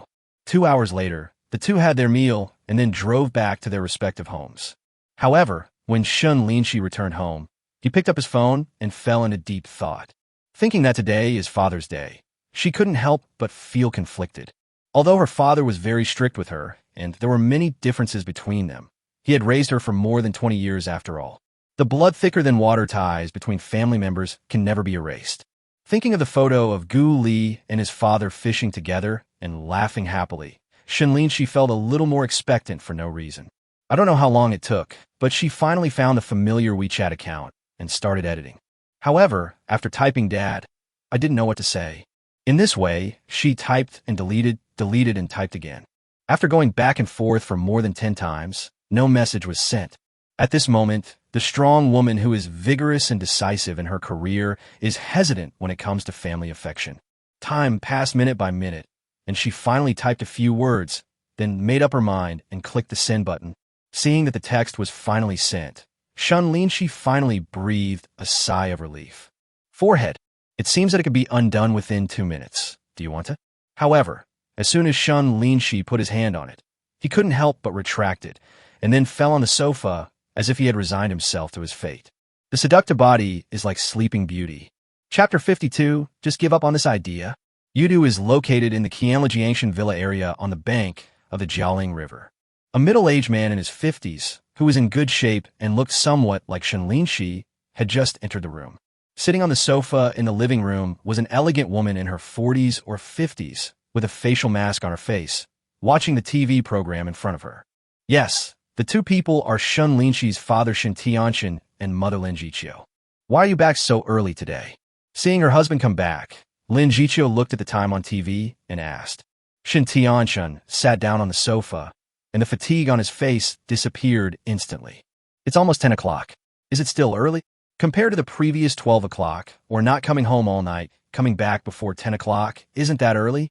2 hours later, the two had their meal and then drove back to their respective homes. However, when Shen Linxi returned home, he picked up his phone and fell into deep thought. Thinking that today is Father's Day, she couldn't help but feel conflicted. Although her father was very strict with her, and there were many differences between them, he had raised her for more than 20 years after all. The blood thicker than water ties between family members can never be erased. Thinking of the photo of Gu Li and his father fishing together and laughing happily, Shen Linxi felt a little more expectant for no reason. I don't know how long it took, but she finally found the familiar WeChat account and started editing. However, after typing Dad, I didn't know what to say. In this way, she typed and deleted and typed again. After going back and forth for more than 10 times, no message was sent. At this moment, the strong woman who is vigorous and decisive in her career is hesitant when it comes to family affection. Time passed minute by minute, and she finally typed a few words, then made up her mind and clicked the send button. Seeing that the text was finally sent, Shen Linxi finally breathed a sigh of relief. Forehead. It seems that it could be undone within 2 minutes. Do you want to? However, as soon as Shen Linxi put his hand on it, he couldn't help but retract it, and then fell on the sofa as if he had resigned himself to his fate. The seductive body is like Sleeping Beauty. Chapter 52, just give up on this idea. Yudu is located in the Qianlijiangshan villa area on the bank of the Jiaoling River. A middle-aged man in his 50s, who was in good shape and looked somewhat like Shen Linxi, had just entered the room. Sitting on the sofa in the living room was an elegant woman in her 40s or 50s, with a facial mask on her face, watching the TV program in front of her. Yes, the two people are Shen Linxi's father Shen Tianshan and mother Lin Jiqiu. Why are you back so early today? Seeing her husband come back, Lin Jiqiu looked at the time on TV and asked. Shen Tianshan sat down on the sofa, and the fatigue on his face disappeared instantly. It's almost 10 o'clock. Is it still early? Compared to the previous 12 o'clock, or not coming home all night, coming back before 10 o'clock, isn't that early?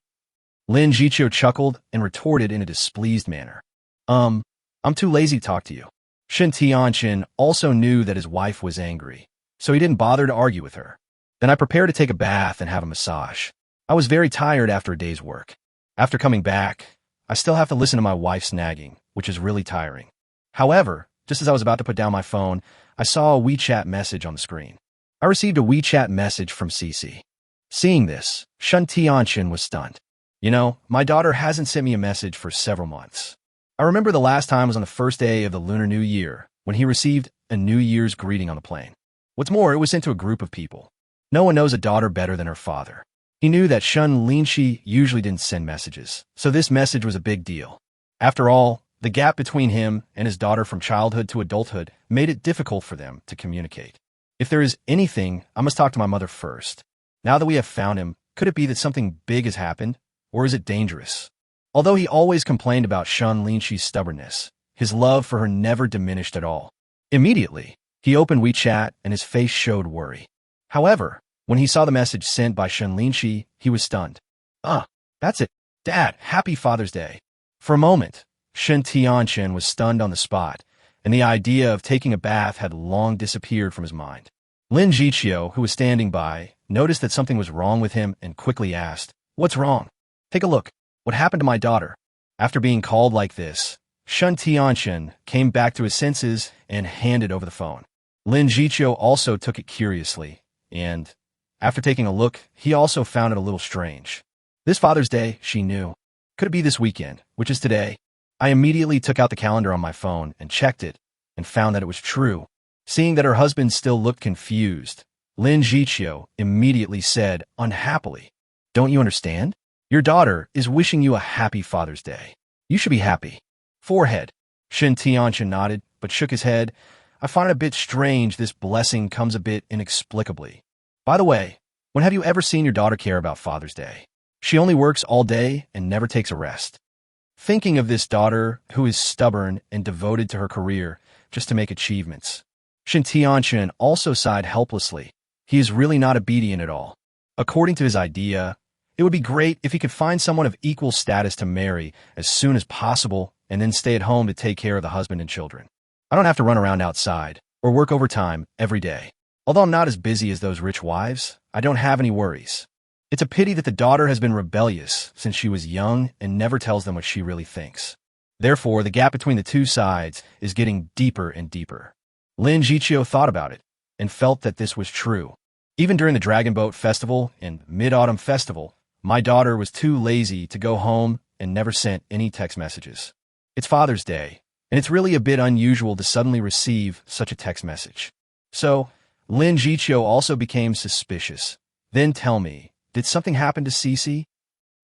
Lin Jiqiu chuckled and retorted in a displeased manner. I'm too lazy to talk to you. Shen Tianshan also knew that his wife was angry, so he didn't bother to argue with her. Then I prepared to take a bath and have a massage. I was very tired after a day's work. After coming back, I still have to listen to my wife's nagging, which is really tiring. However, just as I was about to put down my phone, I saw a WeChat message on the screen. I received a WeChat message from Cici. Seeing this, Shen Tianshan was stunned. You know, my daughter hasn't sent me a message for several months. I remember the last time was on the first day of the Lunar New Year, when he received a New Year's greeting on the plane. What's more, it was sent to a group of people. No one knows a daughter better than her father. He knew that Shen Linxi usually didn't send messages, so this message was a big deal. After all, the gap between him and his daughter from childhood to adulthood made it difficult for them to communicate. If there is anything, I must talk to my mother first. Now that we have found him, could it be that something big has happened, or is it dangerous? Although he always complained about Shen Linxi's stubbornness, his love for her never diminished at all. Immediately, he opened WeChat and his face showed worry. However, when he saw the message sent by Shen Linxi, he was stunned. That's it. Dad, happy Father's Day. For a moment, Shen Tianshan was stunned on the spot, and the idea of taking a bath had long disappeared from his mind. Lin Jiqiu, who was standing by, noticed that something was wrong with him and quickly asked, "What's wrong? Take a look. What happened to my daughter?" After being called like this, Shen Tianshan came back to his senses and handed over the phone. Lin Jiqiu also took it curiously, and, after taking a look, he also found it a little strange. This Father's Day, she knew. Could it be this weekend, which is today? I immediately took out the calendar on my phone and checked it, and found that it was true. Seeing that her husband still looked confused, Lin Jiqiu immediately said, unhappily, "Don't you understand? Your daughter is wishing you a happy Father's Day. You should be happy." Forehead. Shen Tianshan nodded, but shook his head. I find it a bit strange this blessing comes a bit inexplicably. By the way, when have you ever seen your daughter care about Father's Day? She only works all day and never takes a rest. Thinking of this daughter who is stubborn and devoted to her career just to make achievements, Shen Tianshan also sighed helplessly. He is really not obedient at all. According to his idea, it would be great if he could find someone of equal status to marry as soon as possible and then stay at home to take care of the husband and children. I don't have to run around outside or work overtime every day. Although I'm not as busy as those rich wives, I don't have any worries. It's a pity that the daughter has been rebellious since she was young and never tells them what she really thinks. Therefore, the gap between the two sides is getting deeper and deeper. Lin Jiqiu thought about it and felt that this was true. Even during the Dragon Boat Festival and Mid-Autumn Festival, my daughter was too lazy to go home and never sent any text messages. It's Father's Day, and it's really a bit unusual to suddenly receive such a text message. So, Lin Jiqiu also became suspicious. Then tell me, did something happen to Cece?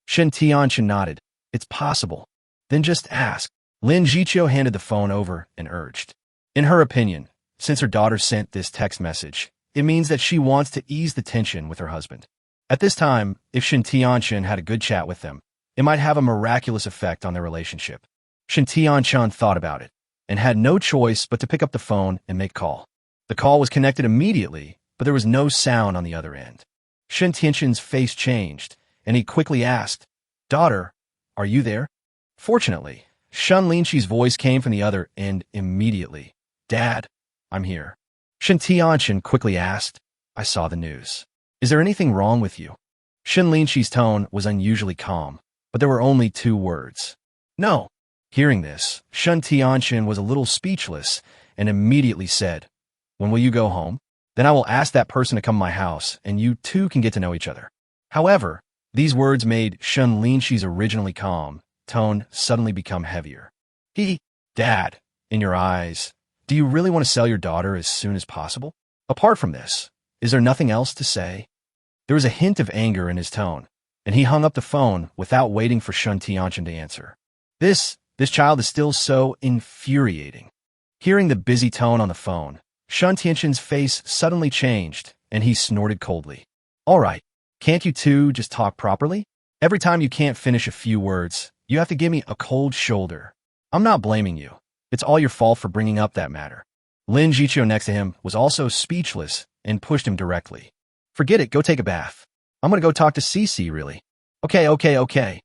Shen Tianchen nodded. It's possible. Then just ask. Lin Jiqiu handed the phone over and urged. In her opinion, since her daughter sent this text message, it means that she wants to ease the tension with her husband. At this time, if Shen Tianchen had a good chat with them, it might have a miraculous effect on their relationship. Shen Tianchen thought about it and had no choice but to pick up the phone and make call. The call was connected immediately, but there was no sound on the other end. Shen Tianchen's face changed, and he quickly asked, Daughter, are you there? Fortunately, Shen Linxi's voice came from the other end immediately. Dad, I'm here. Shen Tianchen quickly asked, I saw the news. Is there anything wrong with you? Shen Linxi's tone was unusually calm, but there were only 2 words. No. Hearing this, Shen Tianchen was a little speechless and immediately said, When will you go home? Then I will ask that person to come to my house, and you two can get to know each other. However, these words made Shen Linxi's originally calm tone suddenly become heavier. Dad, in your eyes, do you really want to sell your daughter as soon as possible? Apart from this, is there nothing else to say? There was a hint of anger in his tone, and he hung up the phone without waiting for Shen Tianchen to answer. This child is still so infuriating. Hearing the busy tone on the phone, Shen Tianchen's face suddenly changed, and he snorted coldly. All right, can't you two just talk properly? Every time you can't finish a few words, you have to give me a cold shoulder. I'm not blaming you. It's all your fault for bringing up that matter. Lin Jiqiu next to him was also speechless and pushed him directly. Forget it, go take a bath. I'm gonna go talk to Cece, really. Okay.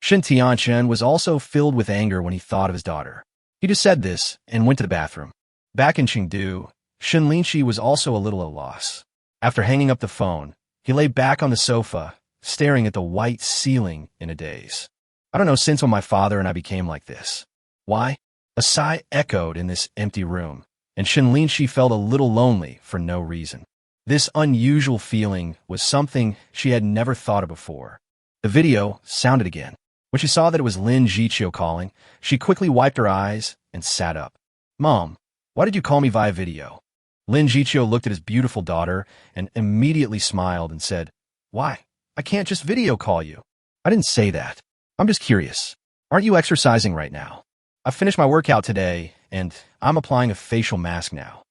Shen Tianchen was also filled with anger when he thought of his daughter. He just said this and went to the bathroom. Back in Chengdu, Shen Linxi was also a little at a loss. After hanging up the phone, he lay back on the sofa, staring at the white ceiling in a daze. I don't know since when my father and I became like this. Why? A sigh echoed in this empty room, and Shen Linxi felt a little lonely for no reason. This unusual feeling was something she had never thought of before. The video sounded again. When she saw that it was Lin Jiqiu calling, she quickly wiped her eyes and sat up. Mom, why did you call me via video? Lin Jiqiu looked at his beautiful daughter and immediately smiled and said, Why? I can't just video call you. I didn't say that. I'm just curious. Aren't you exercising right now? I finished my workout today, and I'm applying a facial mask now.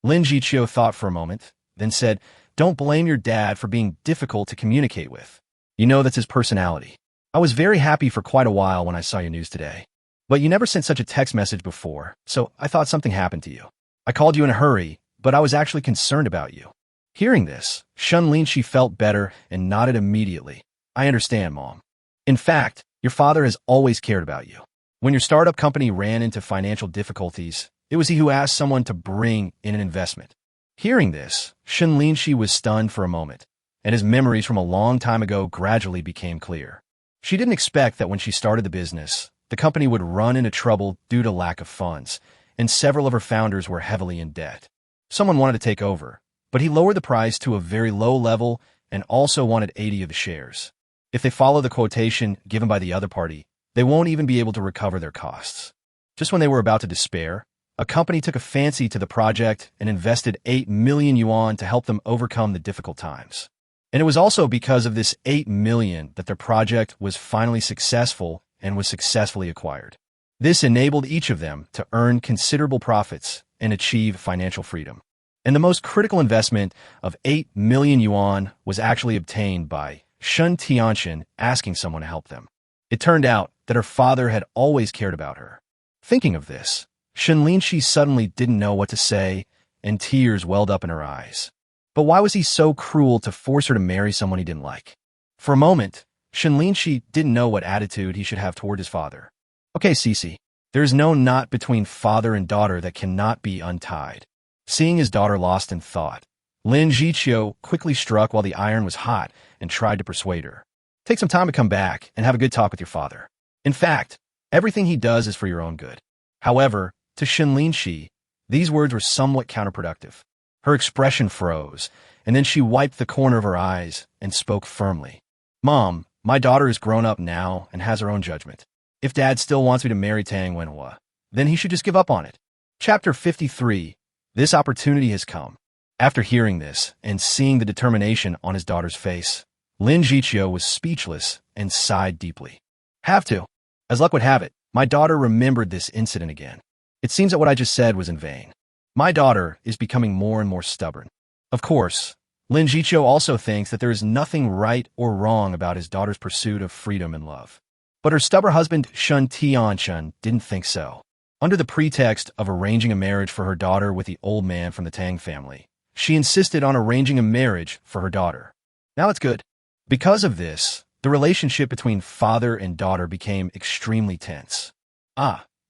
Lin Jiqiu thought for a moment, then said, Don't blame your dad for being difficult to communicate with. You know that's his personality. I was very happy for quite a while when I saw your news today. But you never sent such a text message before, so I thought something happened to you. I called you in a hurry, but I was actually concerned about you. Hearing this, Shen Linxi felt better and nodded immediately. I understand, Mom. In fact, your father has always cared about you. When your startup company ran into financial difficulties, it was he who asked someone to bring in an investment. Hearing this, Shen Linxi was stunned for a moment, and his memories from a long time ago gradually became clear. She didn't expect that when she started the business, the company would run into trouble due to lack of funds, and several of her founders were heavily in debt. Someone wanted to take over, but he lowered the price to a very low level and also wanted 80 of the shares. If they follow the quotation given by the other party, they won't even be able to recover their costs. Just when they were about to despair, a company took a fancy to the project and invested 8 million yuan to help them overcome the difficult times. And it was also because of this 8 million that their project was finally successful and was successfully acquired. This enabled each of them to earn considerable profits and achieve financial freedom. And the most critical investment of 8 million yuan was actually obtained by Shen Tianchen asking someone to help them. It turned out that her father had always cared about her. Thinking of this, Shen Linxi suddenly didn't know what to say, and tears welled up in her eyes. But why was he so cruel to force her to marry someone he didn't like? For a moment, Shen Linxi didn't know what attitude he should have toward his father. Okay, Cece, there is no knot between father and daughter that cannot be untied. Seeing his daughter lost in thought, Lin Jiqiu quickly struck while the iron was hot and tried to persuade her. Take some time to come back and have a good talk with your father. In fact, everything he does is for your own good. However, to Shen Linxi, these words were somewhat counterproductive. Her expression froze, and then she wiped the corner of her eyes and spoke firmly. Mom, my daughter is grown up now and has her own judgment. If Dad still wants me to marry Tang Wenhua, then he should just give up on it. Chapter 53. This opportunity has come. After hearing this and seeing the determination on his daughter's face, Lin Jiqiu was speechless and sighed deeply. Have to. As luck would have it, my daughter remembered this incident again. It seems that what I just said was in vain. My daughter is becoming more and more stubborn. Of course, Lin Jiqiu also thinks that there is nothing right or wrong about his daughter's pursuit of freedom and love. But her stubborn husband, Shen Tianshan, didn't think so. Under the pretext of arranging a marriage for her daughter with the old man from the Tang family, she insisted on arranging a marriage for her daughter. Now it's good. Because of this, the relationship between father and daughter became extremely tense.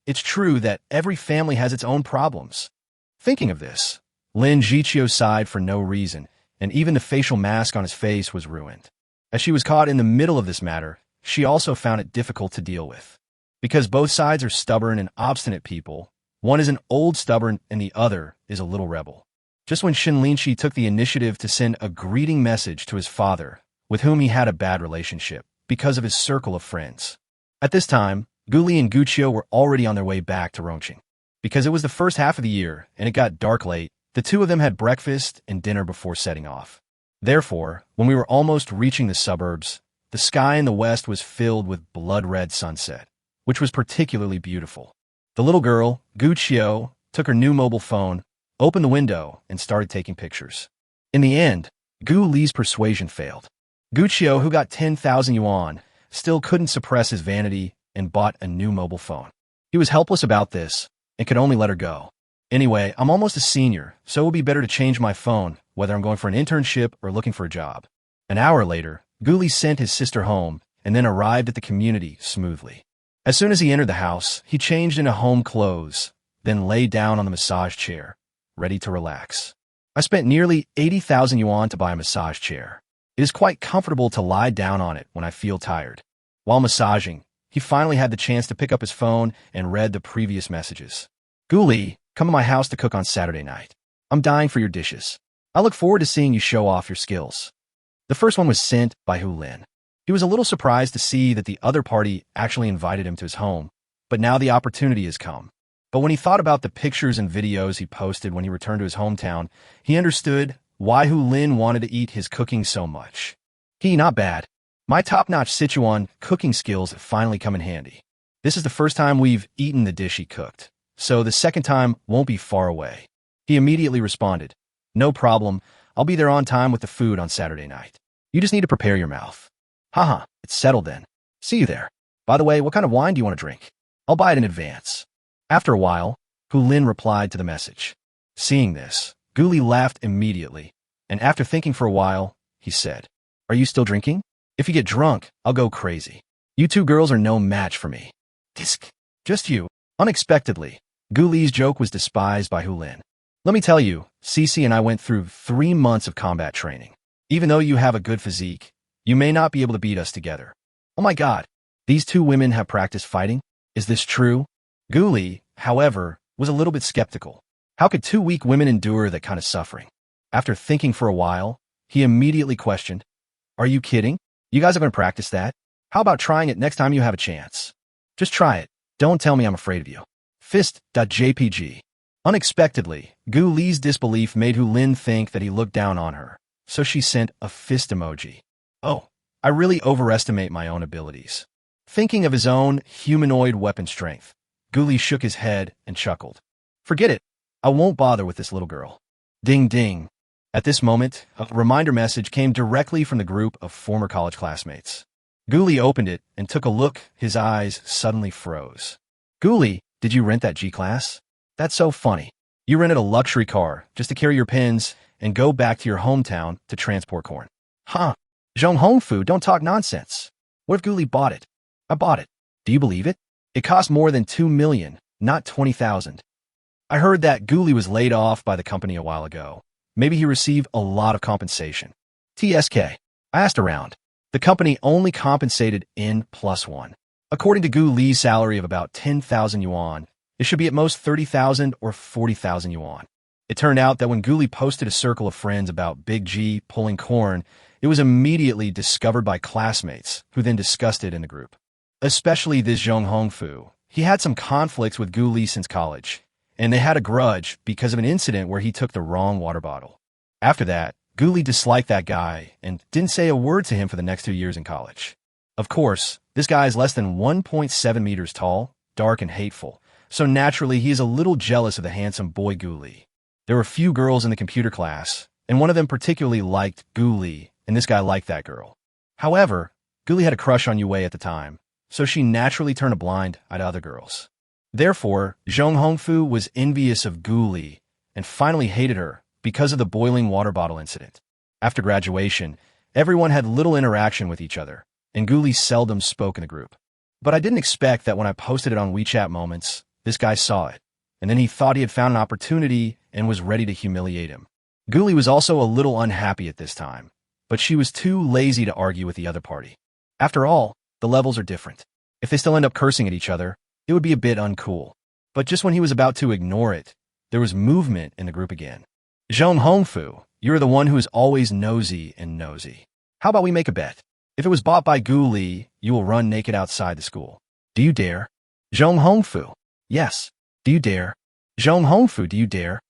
It's true that every family has its own problems. Thinking of this, Lin Jiqiu sighed for no reason, and even the facial mask on his face was ruined. As she was caught in the middle of this matter, she also found it difficult to deal with. Because both sides are stubborn and obstinate people, one is an old stubborn and the other is a little rebel. Just when Shen Linxi took the initiative to send a greeting message to his father, with whom he had a bad relationship, because of his circle of friends. At this time, Guli and Guqiu were already on their way back to Rongqing. Because it was the first half of the year and it got dark late, the two of them had breakfast and dinner before setting off. Therefore, when we were almost reaching the suburbs, the sky in the west was filled with blood-red sunset, which was particularly beautiful. The little girl, Guqiu, took her new mobile phone, opened the window, and started taking pictures. In the end, Gu Li's persuasion failed. Guqiu, who got 10,000 yuan, still couldn't suppress his vanity and bought a new mobile phone. He was helpless about this and could only let her go. Anyway, I'm almost a senior, so it would be better to change my phone, whether I'm going for an internship or looking for a job. An hour later, Gu Li sent his sister home and then arrived at the community smoothly. As soon as he entered the house, he changed into home clothes, then lay down on the massage chair, ready to relax. I spent nearly 80,000 yuan to buy a massage chair. It is quite comfortable to lie down on it when I feel tired. While massaging, he finally had the chance to pick up his phone and read the previous messages. Gu Li, come to my house to cook on Saturday night. I'm dying for your dishes. I look forward to seeing you show off your skills. The first one was sent by Hu Lin. He was a little surprised to see that the other party actually invited him to his home, but now the opportunity has come. But when he thought about the pictures and videos he posted when he returned to his hometown, he understood why Hu Lin wanted to eat his cooking so much. Not bad. My top-notch Sichuan cooking skills have finally come in handy. This is the first time we've eaten the dish he cooked, so the second time won't be far away. He immediately responded, no problem, I'll be there on time with the food on Saturday night. You just need to prepare your mouth. Haha, it's settled then. See you there. By the way, what kind of wine do you want to drink? I'll buy it in advance. After a while, Hu Lin replied to the message. Seeing this, Gu Li laughed immediately, and after thinking for a while, he said, are you still drinking? If you get drunk, I'll go crazy. You two girls are no match for me. Tisk. Just you. Unexpectedly, Gu Li's joke was despised by Hu Lin. Let me tell you, Cici and I went through 3 months of combat training. Even though you have a good physique, you may not be able to beat us together. Oh my god, these two women have practiced fighting? Is this true? Gu Li, however, was a little bit skeptical. How could 2 weak women endure that kind of suffering? After thinking for a while, he immediately questioned, are you kidding? You guys are going to practice that? How about trying it next time you have a chance? Just try it. Don't tell me I'm afraid of you. Fist.jpg. Unexpectedly, Gu Li's disbelief made Hu Lin think that he looked down on her, so she sent a fist emoji. Oh, I really overestimate my own abilities. Thinking of his own humanoid weapon strength, Gu Li shook his head and chuckled. Forget it. I won't bother with this little girl. Ding ding. At this moment, a reminder message came directly from the group of former college classmates. Gu Li opened it and took a look. His eyes suddenly froze. Gu Li, did you rent that G-Class? That's so funny. You rented a luxury car just to carry your pins and go back to your hometown to transport corn. Huh. Zhong Hongfu, don't talk nonsense. What if Gu Li bought it? I bought it. Do you believe it? It cost more than 2 million, not 20,000. I heard that Gu Li was laid off by the company a while ago. Maybe he received a lot of compensation. TSK. I asked around. The company only compensated N+1. According to Gu Li's salary of about 10,000 yuan, it should be at most 30,000 or 40,000 yuan. It turned out that when Gu Li posted a circle of friends about Big G pulling corn, it was immediately discovered by classmates, who then discussed it in the group. Especially this Zhong Hongfu. He had some conflicts with Gu Li since college, and they had a grudge because of an incident where he took the wrong water bottle. After that, Gu Li disliked that guy and didn't say a word to him for the next 2 years in college. Of course, this guy is less than 1.7 meters tall, dark and hateful, so naturally he is a little jealous of the handsome boy Gu Li. There were a few girls in the computer class, and one of them particularly liked Gu Li, and this guy liked that girl. However, Gu Li had a crush on Yue at the time, so she naturally turned a blind eye to other girls. Therefore, Zhong Hongfu was envious of Gu Li and finally hated her because of the boiling water bottle incident. After graduation, everyone had little interaction with each other, and Gu Li seldom spoke in the group. But I didn't expect that when I posted it on WeChat Moments, this guy saw it, and then he thought he had found an opportunity and was ready to humiliate him. Gu Li was also a little unhappy at this time, but she was too lazy to argue with the other party. After all, the levels are different. If they still end up cursing at each other, it would be a bit uncool. But just when he was about to ignore it, there was movement in the group again. Zhong Hongfu, you're the one who is always nosy and nosy. How about we make a bet? If it was bought by Gu Li, you will run naked outside the school. Do you dare? Zhong Hongfu. Yes. Do you dare? Zhong Hongfu, do you dare?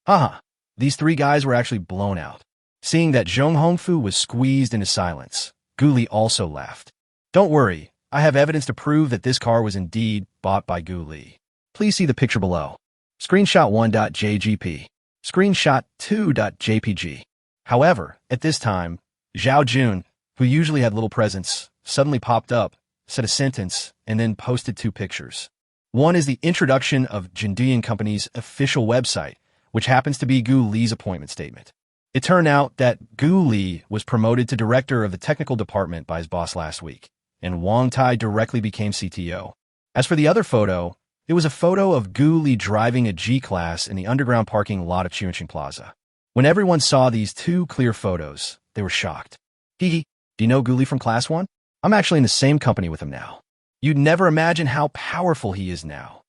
Haha. These 3 guys were actually blown out. Seeing that Zhong Hongfu was squeezed into silence, Gu Li also laughed. Don't worry, I have evidence to prove that this car was indeed bought by Gu Li. Please see the picture below. Screenshot 1.jgp. Screenshot 2.jpg. However, at this time, Zhao Jun, who usually had little presence, suddenly popped up, said a sentence, and then posted 2 pictures. One is the introduction of Jinduyan Company's official website, which happens to be Gu Li's appointment statement. It turned out that Gu Li was promoted to director of the technical department by his boss last week, and Wang Tai directly became CTO. As for the other photo, it was a photo of Gu Li driving a G-Class in the underground parking lot of Chongqing Plaza. When everyone saw these 2 clear photos, they were shocked. Hee, do you know Gu Li from Class 1? I'm actually in the same company with him now. You'd never imagine how powerful he is now.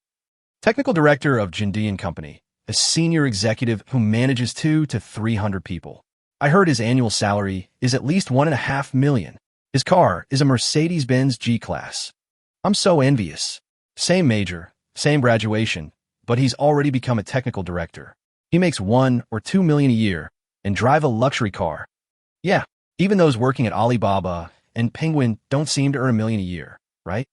Technical director of Jinduyan Company, a senior executive who manages 200 to 300 people. I heard his annual salary is at least $1.5 million. His car is a Mercedes-Benz G-Class. I'm so envious. Same major, same graduation, but he's already become a technical director. He makes $1 or $2 million a year and drive a luxury car. Yeah, even those working at Alibaba and Penguin don't seem to earn $1 million a year, right?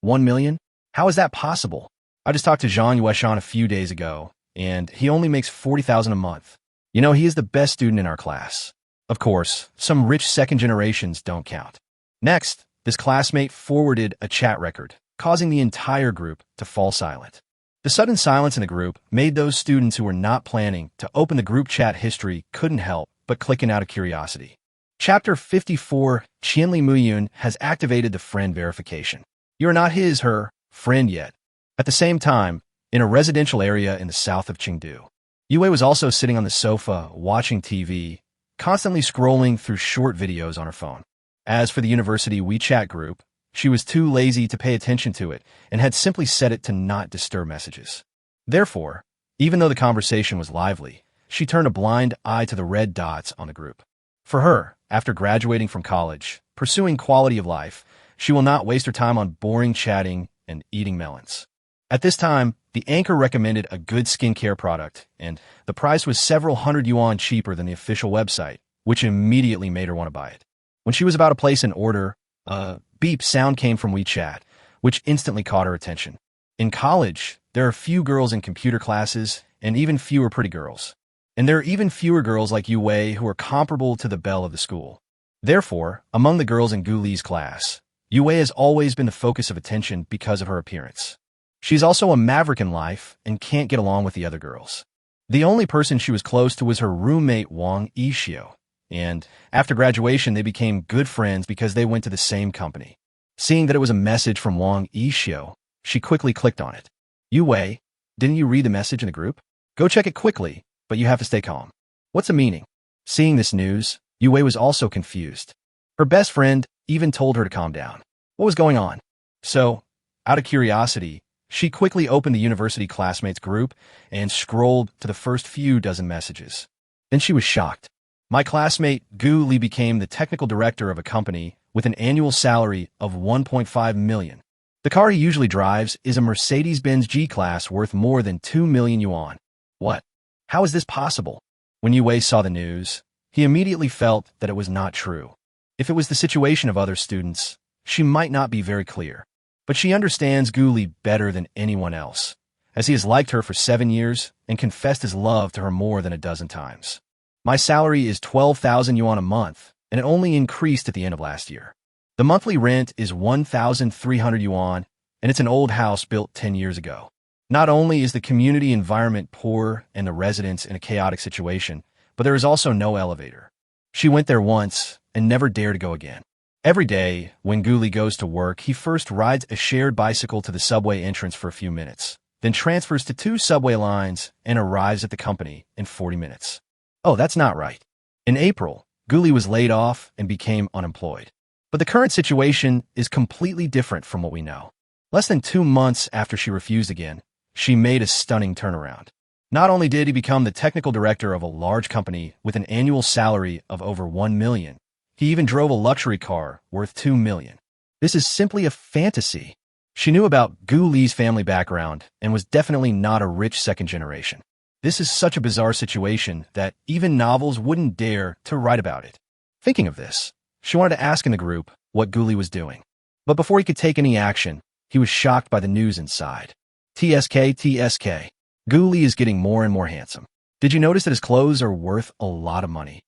$1 million? How is that possible? I just talked to Zhang Yueshan a few days ago, and he only makes $40,000 a month. You know, he is the best student in our class. Of course, some rich second generations don't count. Next, this classmate forwarded a chat record, causing the entire group to fall silent. The sudden silence in the group made those students who were not planning to open the group chat history couldn't help but clicking out of curiosity. Chapter 54, Qianli Muyun has activated the friend verification. You're not her friend yet. At the same time, in a residential area in the south of Chengdu, Yue was also sitting on the sofa watching TV, constantly scrolling through short videos on her phone. As for the university WeChat group, she was too lazy to pay attention to it and had simply set it to not disturb messages. Therefore, even though the conversation was lively, she turned a blind eye to the red dots on the group. For her, after graduating from college, pursuing quality of life, she will not waste her time on boring chatting and eating melons. At this time, the anchor recommended a good skincare product, and the price was several hundred yuan cheaper than the official website, which immediately made her want to buy it. When she was about to place an order, a beep sound came from WeChat, which instantly caught her attention. In college, there are few girls in computer classes and even fewer pretty girls. And there are even fewer girls like Yue who are comparable to the belle of the school. Therefore, among the girls in Gu Li's class, Yue has always been the focus of attention because of her appearance. She's also a maverick in life and can't get along with the other girls. The only person she was close to was her roommate Wang Yixio, and after graduation they became good friends because they went to the same company. Seeing that it was a message from Wang Yixio, she quickly clicked on it. Yue, didn't you read the message in the group? Go check it quickly, but you have to stay calm. What's the meaning? Seeing this news, Yue was also confused. Her best friend even told her to calm down. What was going on? So, out of curiosity, she quickly opened the university classmates group and scrolled to the first few dozen messages. Then she was shocked. My classmate Gu Li became the technical director of a company with an annual salary of 1.5 million. The car he usually drives is a Mercedes-Benz G-Class worth more than 2 million yuan. What? How is this possible? When Yue saw the news, he immediately felt that it was not true. If it was the situation of other students, she might not be very clear. But she understands Gu Li better than anyone else, as he has liked her for 7 years and confessed his love to her more than a dozen times. My salary is 12,000 yuan a month, and it only increased at the end of last year. The monthly rent is 1,300 yuan, and it's an old house built 10 years ago. Not only is the community environment poor and the residents in a chaotic situation, but there is also no elevator. She went there once and never dared to go again. Every day, when Gu Li goes to work, he first rides a shared bicycle to the subway entrance for a few minutes, then transfers to 2 subway lines and arrives at the company in 40 minutes. Oh, that's not right. In April, Gu Li was laid off and became unemployed. But the current situation is completely different from what we know. Less than 2 months after she refused again, she made a stunning turnaround. Not only did he become the technical director of a large company with an annual salary of over 1 million, he even drove a luxury car worth 2 million. This is simply a fantasy. She knew about Gu Li's family background and was definitely not a rich second generation. This is such a bizarre situation that even novels wouldn't dare to write about it. Thinking of this, she wanted to ask in the group what Gu Li was doing. But before he could take any action, he was shocked by the news inside. TSK. Gu Li is getting more and more handsome. Did you notice that his clothes are worth a lot of money?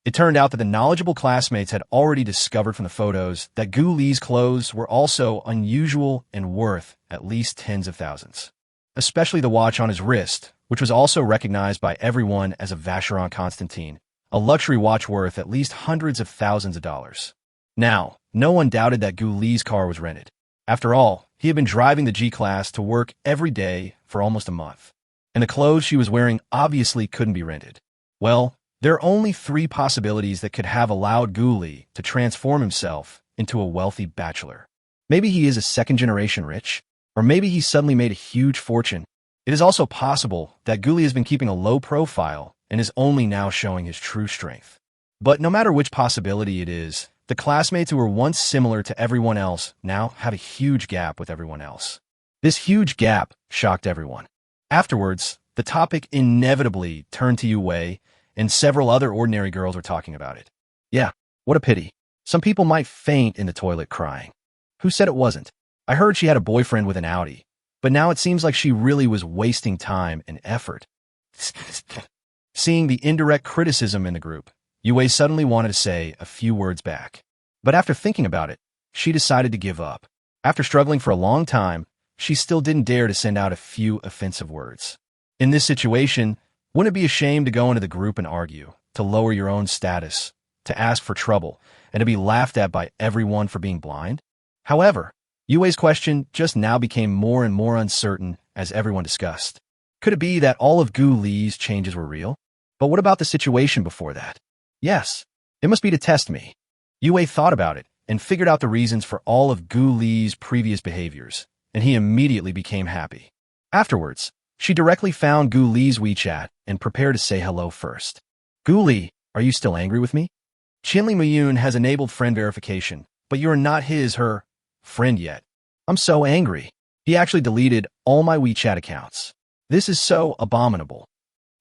It turned out that the knowledgeable classmates had already discovered from the photos that Gu Li's clothes were also unusual and worth at least tens of thousands. Especially the watch on his wrist, which was also recognized by everyone as a Vacheron Constantin, a luxury watch worth at least hundreds of thousands of dollars. Now, no one doubted that Gu Li's car was rented. After all, he had been driving the G-Class to work every day for almost a month, and the clothes she was wearing obviously couldn't be rented. Well, there are only 3 possibilities that could have allowed Gu Li to transform himself into a wealthy bachelor. Maybe he is a second-generation rich, or maybe he suddenly made a huge fortune. It is also possible that Gu Li has been keeping a low profile and is only now showing his true strength. But no matter which possibility it is, the classmates who were once similar to everyone else now have a huge gap with everyone else. This huge gap shocked everyone. Afterwards, the topic inevitably turned to Yue, and several other ordinary girls were talking about it. Yeah, what a pity. Some people might faint in the toilet crying. Who said it wasn't? I heard she had a boyfriend with an Audi, but now it seems like she really was wasting time and effort. Seeing the indirect criticism in the group, Yue suddenly wanted to say a few words back. But after thinking about it, she decided to give up. After struggling for a long time, she still didn't dare to send out a few offensive words. In this situation, wouldn't it be a shame to go into the group and argue, to lower your own status, to ask for trouble, and to be laughed at by everyone for being blind? However, Yue's question just now became more and more uncertain as everyone discussed. Could it be that all of Gu Li's changes were real? But what about the situation before that? Yes, it must be to test me. Yue thought about it and figured out the reasons for all of Gu Li's previous behaviors, and he immediately became happy. Afterwards, she directly found Gu Li's WeChat and prepared to say hello first. Gu Li, are you still angry with me? Shen Linxi has enabled friend verification, but you are not her friend yet. I'm so angry. He actually deleted all my WeChat accounts. This is so abominable.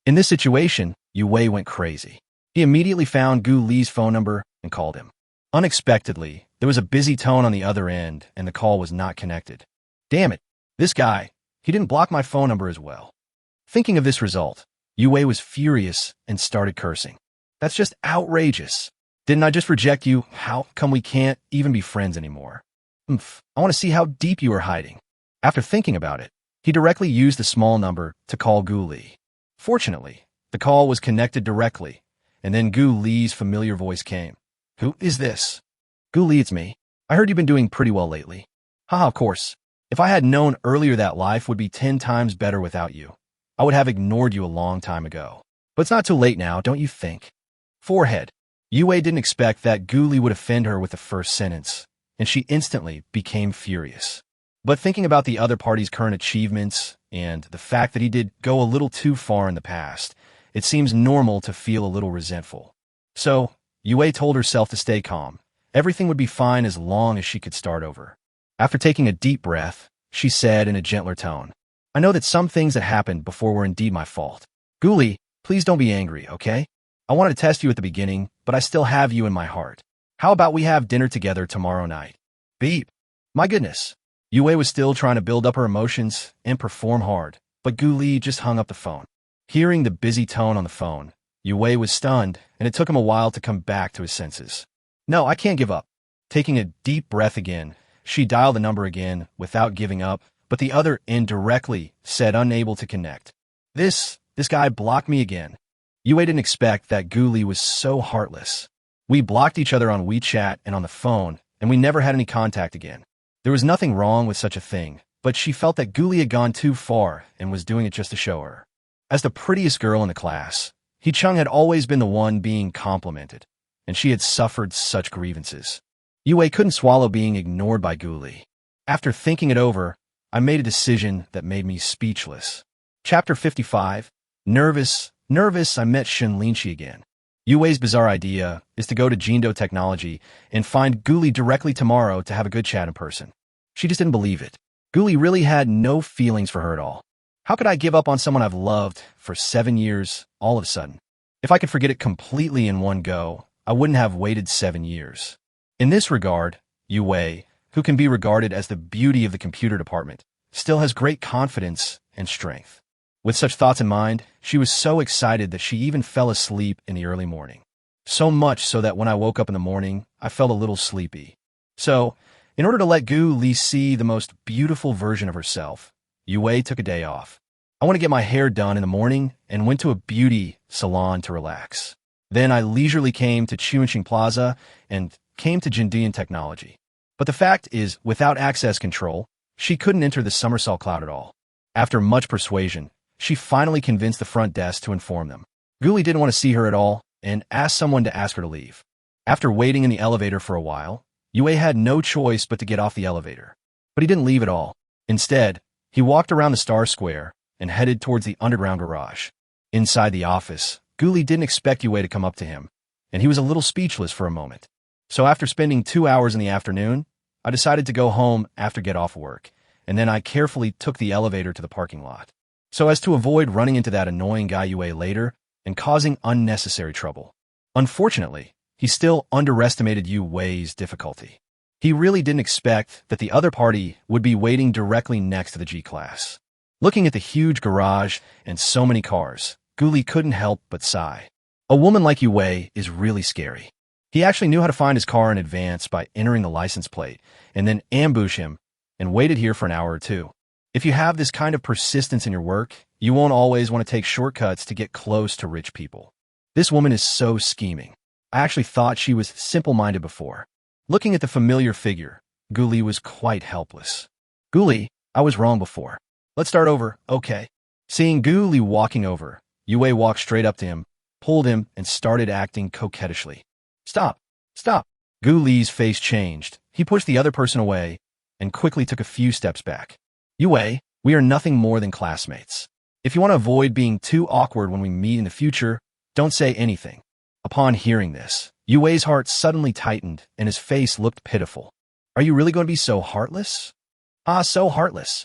In this situation, Yue went crazy. He immediately found Gu Li's phone number and called him. Unexpectedly, there was a busy tone on the other end and the call was not connected. Damn it, this guy, he didn't block my phone number as well. Thinking of this result, Yue was furious and started cursing. That's just outrageous. Didn't I just reject you? How come we can't even be friends anymore? I want to see how deep you are hiding. After thinking about it, he directly used the small number to call Gu Li. Fortunately, the call was connected directly, and then Gu Li's familiar voice came. Who is this? Gu Li, it's me. I heard you've been doing pretty well lately. Haha, of course. If I had known earlier that life would be 10 times better without you, I would have ignored you a long time ago. But it's not too late now, don't you think? Forehead. Yue didn't expect that Gu Li would offend her with the first sentence, and she instantly became furious. But thinking about the other party's current achievements and the fact that he did go a little too far in the past, it seems normal to feel a little resentful. So, Yue told herself to stay calm. Everything would be fine as long as she could start over. After taking a deep breath, she said in a gentler tone, I know that some things that happened before were indeed my fault. Guli, please don't be angry, okay? I wanted to test you at the beginning, but I still have you in my heart. How about we have dinner together tomorrow night? Beep. My goodness. Yue was still trying to build up her emotions and perform hard, but Guli just hung up the phone. Hearing the busy tone on the phone, Yue was stunned, and it took him a while to come back to his senses. No, I can't give up. Taking a deep breath again, she dialed the number again without giving up, but the other indirectly said unable to connect. This guy blocked me again. Yue didn't expect that Guli was so heartless. We blocked each other on WeChat and on the phone, and we never had any contact again. There was nothing wrong with such a thing, but she felt that Guli had gone too far and was doing it just to show her. As the prettiest girl in the class, Hee-chung had always been the one being complimented, and she had suffered such grievances. Yue couldn't swallow being ignored by Guli. After thinking it over, I made a decision that made me speechless. Chapter 55. Nervous, I met Shen Linxi again. Yue's bizarre idea is to go to Jindo Technology and find Guli directly tomorrow to have a good chat in person. She just didn't believe it. Guli really had no feelings for her at all. How could I give up on someone I've loved for 7 years all of a sudden? If I could forget it completely in one go, I wouldn't have waited 7 years. In this regard, Yue, who can be regarded as the beauty of the computer department, still has great confidence and strength. With such thoughts in mind, she was so excited that she even fell asleep in the early morning. So much so that when I woke up in the morning, I felt a little sleepy. So, in order to let Guli see the most beautiful version of herself, Yue took a day off. I want to get my hair done in the morning and went to a beauty salon to relax. Then I leisurely came to Chuanxing Plaza and came to Jindian Technology. But the fact is, without access control, she couldn't enter the somersault cloud at all. After much persuasion, she finally convinced the front desk to inform them. Guli didn't want to see her at all and asked someone to ask her to leave. After waiting in the elevator for a while, Yue had no choice but to get off the elevator. But he didn't leave at all. Instead, he walked around the Star Square and headed towards the underground garage. Inside the office, Guli didn't expect Yue to come up to him, and he was a little speechless for a moment. So after spending 2 hours in the afternoon, I decided to go home after get off work, and then I carefully took the elevator to the parking lot, so as to avoid running into that annoying guy Yue later and causing unnecessary trouble. Unfortunately, he still underestimated Yue's difficulty. He really didn't expect that the other party would be waiting directly next to the G-Class. Looking at the huge garage and so many cars, Guli couldn't help but sigh. A woman like Yue is really scary. He actually knew how to find his car in advance by entering the license plate and then ambush him and waited here for an hour or two. If you have this kind of persistence in your work, you won't always want to take shortcuts to get close to rich people. This woman is so scheming. I actually thought she was simple-minded before. Looking at the familiar figure, Guli was quite helpless. Guli, I was wrong before. Let's start over, okay? Seeing Guli walking over, Yue walked straight up to him, pulled him, and started acting coquettishly. Stop! Guli's face changed. He pushed the other person away and quickly took a few steps back. Yue, we are nothing more than classmates. If you want to avoid being too awkward when we meet in the future, don't say anything. Upon hearing this, Yue's heart suddenly tightened and his face looked pitiful. Are you really going to be so heartless? So heartless.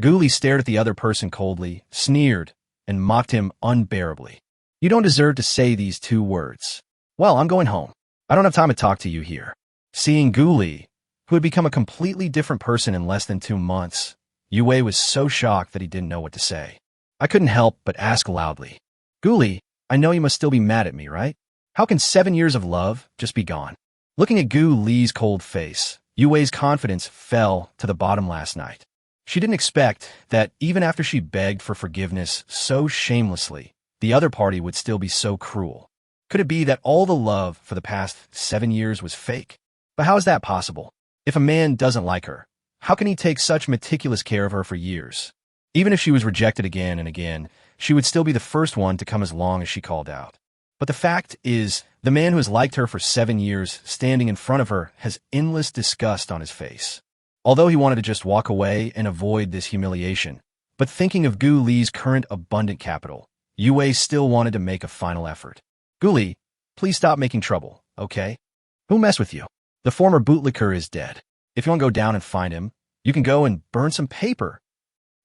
Guli stared at the other person coldly, sneered, and mocked him unbearably. You don't deserve to say these 2 words. Well, I'm going home. I don't have time to talk to you here. Seeing Guli, who had become a completely different person in less than 2 months, Yue was so shocked that he didn't know what to say. I couldn't help but ask loudly. Guli, I know you must still be mad at me, right? How can 7 years of love just be gone? Looking at Guli's cold face, Yue's confidence fell to the bottom last night. She didn't expect that even after she begged for forgiveness so shamelessly, the other party would still be so cruel. Could it be that all the love for the past 7 years was fake? But how is that possible? If a man doesn't like her, how can he take such meticulous care of her for years? Even if she was rejected again and again, she would still be the first one to come as long as she called out. But the fact is, the man who has liked her for 7 years standing in front of her has endless disgust on his face. Although he wanted to just walk away and avoid this humiliation, but thinking of Guli's current abundant capital, Yue still wanted to make a final effort. Guli, please stop making trouble, okay? Who messed with you? The former bootlicker is dead. If you want to go down and find him, you can go and burn some paper.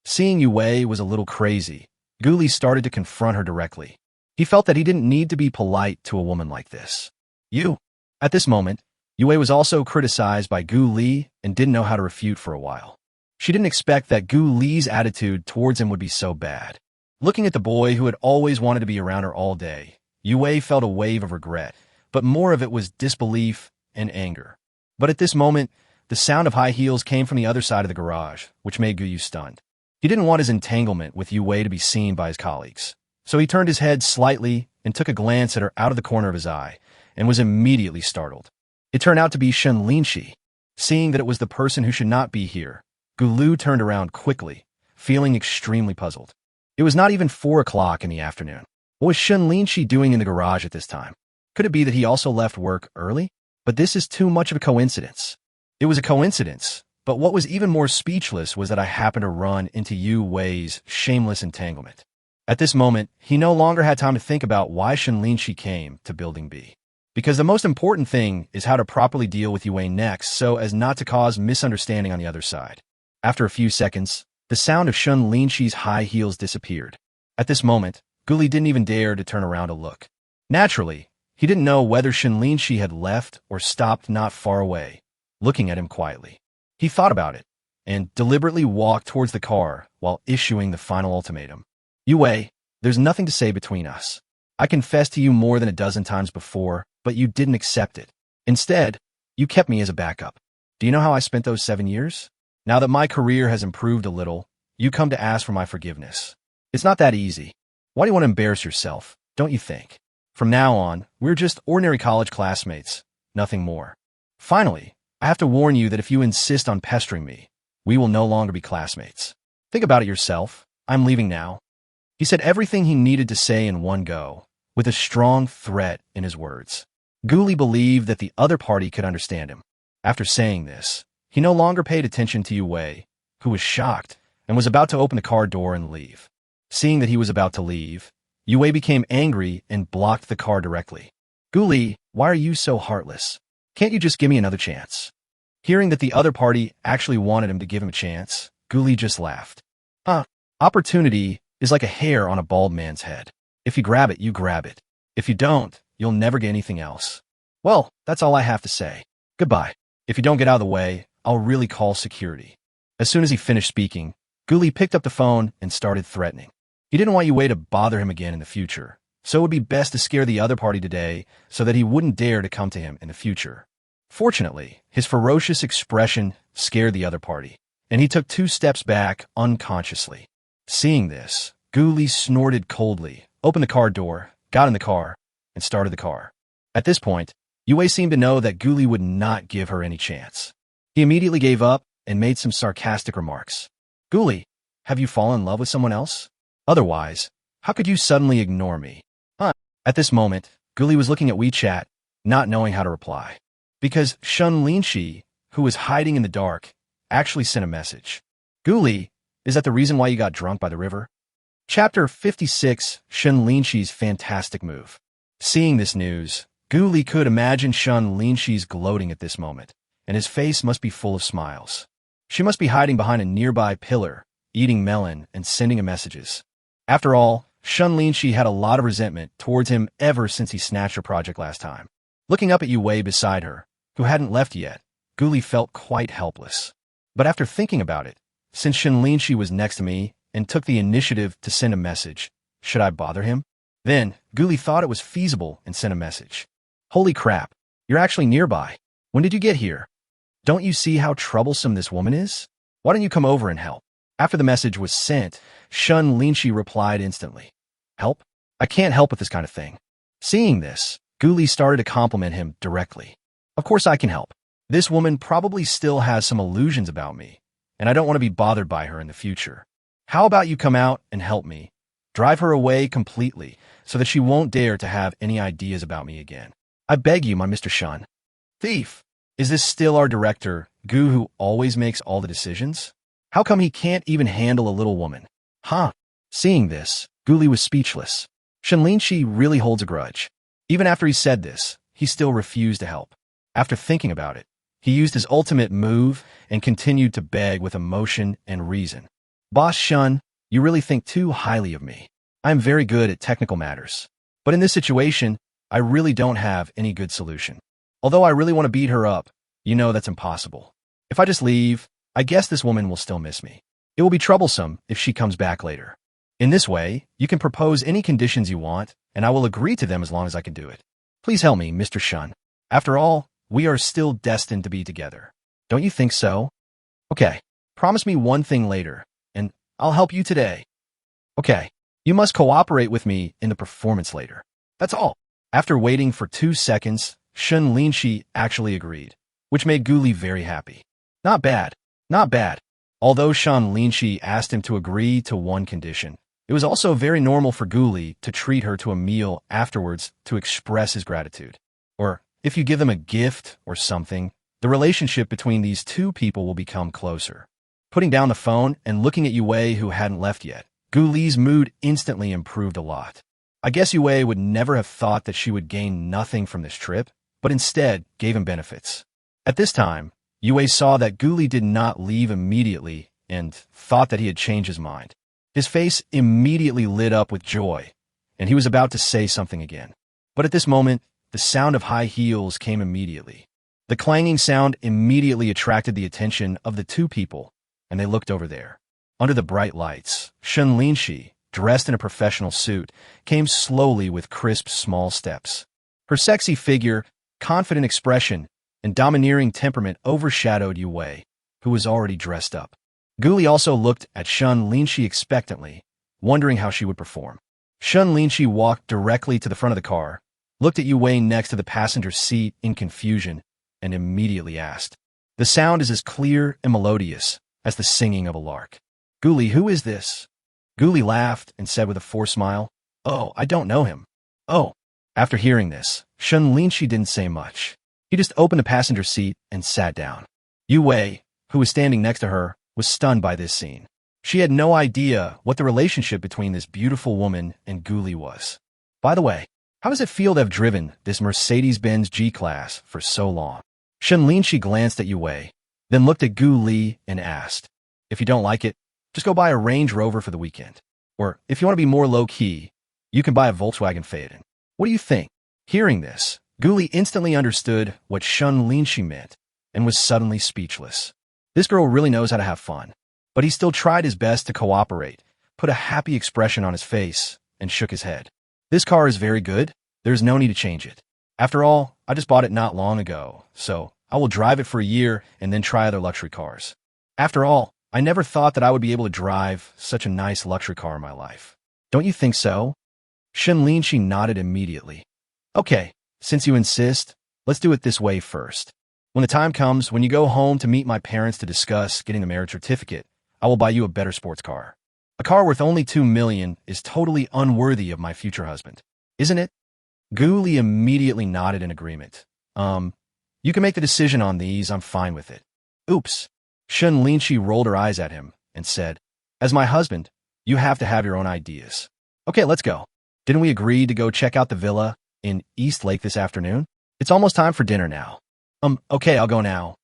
Seeing Yue was a little crazy, Gu Li started to confront her directly. He felt that he didn't need to be polite to a woman like this. You. At this moment, Yue was also criticized by Gu Li and didn't know how to refute for a while. She didn't expect that Gu Li's attitude towards him would be so bad. Looking at the boy who had always wanted to be around her all day, Yue felt a wave of regret, but more of it was disbelief and anger. But at this moment, the sound of high heels came from the other side of the garage, which made Gu Yu stunned. He didn't want his entanglement with Yue to be seen by his colleagues, so he turned his head slightly and took a glance at her out of the corner of his eye, and was immediately startled. It turned out to be Shen Linxi. Seeing that it was the person who should not be here, Gu Lu turned around quickly, feeling extremely puzzled. It was not even 4 o'clock in the afternoon. What was Shen Linxi doing in the garage at this time? Could it be that he also left work early? But this is too much of a coincidence. It was a coincidence, but what was even more speechless was that I happened to run into Yu Wei's shameless entanglement. At this moment, he no longer had time to think about why Shen Linxi came to Building B. Because the most important thing is how to properly deal with Yue next so as not to cause misunderstanding on the other side. After a few seconds, the sound of Shen Linxi's high heels disappeared. At this moment, Gu Li didn't even dare to turn around to look. Naturally, he didn't know whether Shen Linxi had left or stopped not far away, looking at him quietly. He thought about it, and deliberately walked towards the car while issuing the final ultimatum. Yue, there's nothing to say between us. I confessed to you more than a dozen times before, but you didn't accept it. Instead, you kept me as a backup. Do you know how I spent those 7 years? Now that my career has improved a little, you come to ask for my forgiveness. It's not that easy. Why do you want to embarrass yourself, don't you think? From now on, we're just ordinary college classmates, nothing more. Finally, I have to warn you that if you insist on pestering me, we will no longer be classmates. Think about it yourself. I'm leaving now. He said everything he needed to say in one go, with a strong threat in his words. Gu Li believed that the other party could understand him. After saying this, he no longer paid attention to Yue, who was shocked and was about to open the car door and leave. Seeing that he was about to leave, Yue became angry and blocked the car directly. Gu Li, why are you so heartless? Can't you just give me another chance? Hearing that the other party actually wanted him to give him a chance, Gu Li just laughed. Opportunity is like a hair on a bald man's head. If you grab it, you grab it. If you don't, you'll never get anything else. Well, that's all I have to say. Goodbye. If you don't get out of the way, I'll really call security. As soon as he finished speaking, Gu Li picked up the phone and started threatening. He didn't want Yue to bother him again in the future, so it would be best to scare the other party today so that he wouldn't dare to come to him in the future. Fortunately, his ferocious expression scared the other party, and he took 2 steps back unconsciously. Seeing this, Gu Li snorted coldly, opened the car door, got in the car, and started the car. At this point, Yue seemed to know that Gu Li would not give her any chance. He immediately gave up and made some sarcastic remarks. Gu Li, have you fallen in love with someone else? Otherwise, how could you suddenly ignore me? At this moment, Gu Li was looking at WeChat, not knowing how to reply. Because Shen Linxi, who was hiding in the dark, actually sent a message. Gu Li, is that the reason why you got drunk by the river? Chapter 56, Shen Linxi's fantastic move. Seeing this news, Gu Li could imagine Shen Linxi's gloating at this moment, and his face must be full of smiles. She must be hiding behind a nearby pillar, eating melon and sending him messages. After all, Shen Linxi had a lot of resentment towards him ever since he snatched her project last time. Looking up at Yue beside her, who hadn't left yet, Gu Li felt quite helpless. But after thinking about it, since Shen Linxi was next to me and took the initiative to send a message, should I bother him? Then, Gu Li thought it was feasible and sent a message. Holy crap, you're actually nearby. When did you get here? Don't you see how troublesome this woman is? Why don't you come over and help? After the message was sent, Shen Linxi replied instantly. Help? I can't help with this kind of thing. Seeing this, Gu Li started to compliment him directly. Of course I can help. This woman probably still has some illusions about me, and I don't want to be bothered by her in the future. How about you come out and help me? Drive her away completely, so that she won't dare to have any ideas about me again. I beg you, my Mr. Shen. Thief! Is this still our director, Gu, who always makes all the decisions? How come he can't even handle a little woman? Seeing this, Gu Li was speechless. Shen Linxi really holds a grudge. Even after he said this, he still refused to help. After thinking about it, He used his ultimate move and continued to beg with emotion and reason. Boss Shen, you really think too highly of me. I am very good at technical matters. But in this situation, I really don't have any good solution. Although I really want to beat her up, you know that's impossible. If I just leave, I guess this woman will still miss me. It will be troublesome if she comes back later. In this way, you can propose any conditions you want, and I will agree to them as long as I can do it. Please help me, Mr. Shen. After all, we are still destined to be together. Don't you think so? Okay, promise me one thing later, and I'll help you today. Okay, you must cooperate with me in the performance later. That's all. After waiting for 2 seconds, Shen Linxi actually agreed, which made Guli very happy. Not bad, not bad. Although Shen Linxi asked him to agree to one condition, it was also very normal for Guli to treat her to a meal afterwards to express his gratitude. Or, if you give them a gift or something, the relationship between these two people will become closer. Putting down the phone and looking at Yue, who hadn't left yet, Guli's mood instantly improved a lot. I guess Yue would never have thought that she would gain nothing from this trip, but instead gave him benefits. At this time, Yue saw that Guli did not leave immediately and thought that he had changed his mind. His face immediately lit up with joy, and he was about to say something again. But at this moment, the sound of high heels came immediately. The clanging sound immediately attracted the attention of the two people, and they looked over there. Under the bright lights, Shen Linxi, dressed in a professional suit, came slowly with crisp small steps. Her sexy figure, confident expression, and domineering temperament overshadowed Yue, who was already dressed up. Guli also looked at Shen Linxi expectantly, wondering how she would perform. Shen Linxi walked directly to the front of the car, looked at Yue next to the passenger seat in confusion, and immediately asked. The sound is as clear and melodious as the singing of a lark. Guli, who is this? Guli laughed and said with a forced smile, Oh, I don't know him. Oh. After hearing this, Shen Linxi didn't say much. He just opened the passenger seat and sat down. Yue, who was standing next to her, was stunned by this scene. She had no idea what the relationship between this beautiful woman and Guli was. By the way, how does it feel to have driven this Mercedes-Benz G-Class for so long? Shen Linxi glanced at Yue, then looked at Guli and asked, If you don't like it, just go buy a Range Rover for the weekend. Or, if you want to be more low-key, you can buy a Volkswagen Phaeton. What do you think? Hearing this, Guli instantly understood what Shen Linxi meant and was suddenly speechless. This girl really knows how to have fun. But he still tried his best to cooperate, put a happy expression on his face, and shook his head. This car is very good. There's no need to change it. After all, I just bought it not long ago, so I will drive it for a year and then try other luxury cars. After all, I never thought that I would be able to drive such a nice luxury car in my life. Don't you think so? Shen Linxi nodded immediately. Okay, since you insist, let's do it this way first. When the time comes, when you go home to meet my parents to discuss getting the marriage certificate, I will buy you a better sports car. A car worth only 2 million is totally unworthy of my future husband, isn't it? Guli immediately nodded in agreement. You can make the decision on these, I'm fine with it. Oops. Shen Linxi rolled her eyes at him and said, As my husband, you have to have your own ideas. Okay, let's go. Didn't we agree to go check out the villa in East Lake this afternoon? It's almost time for dinner now. Okay, I'll go now.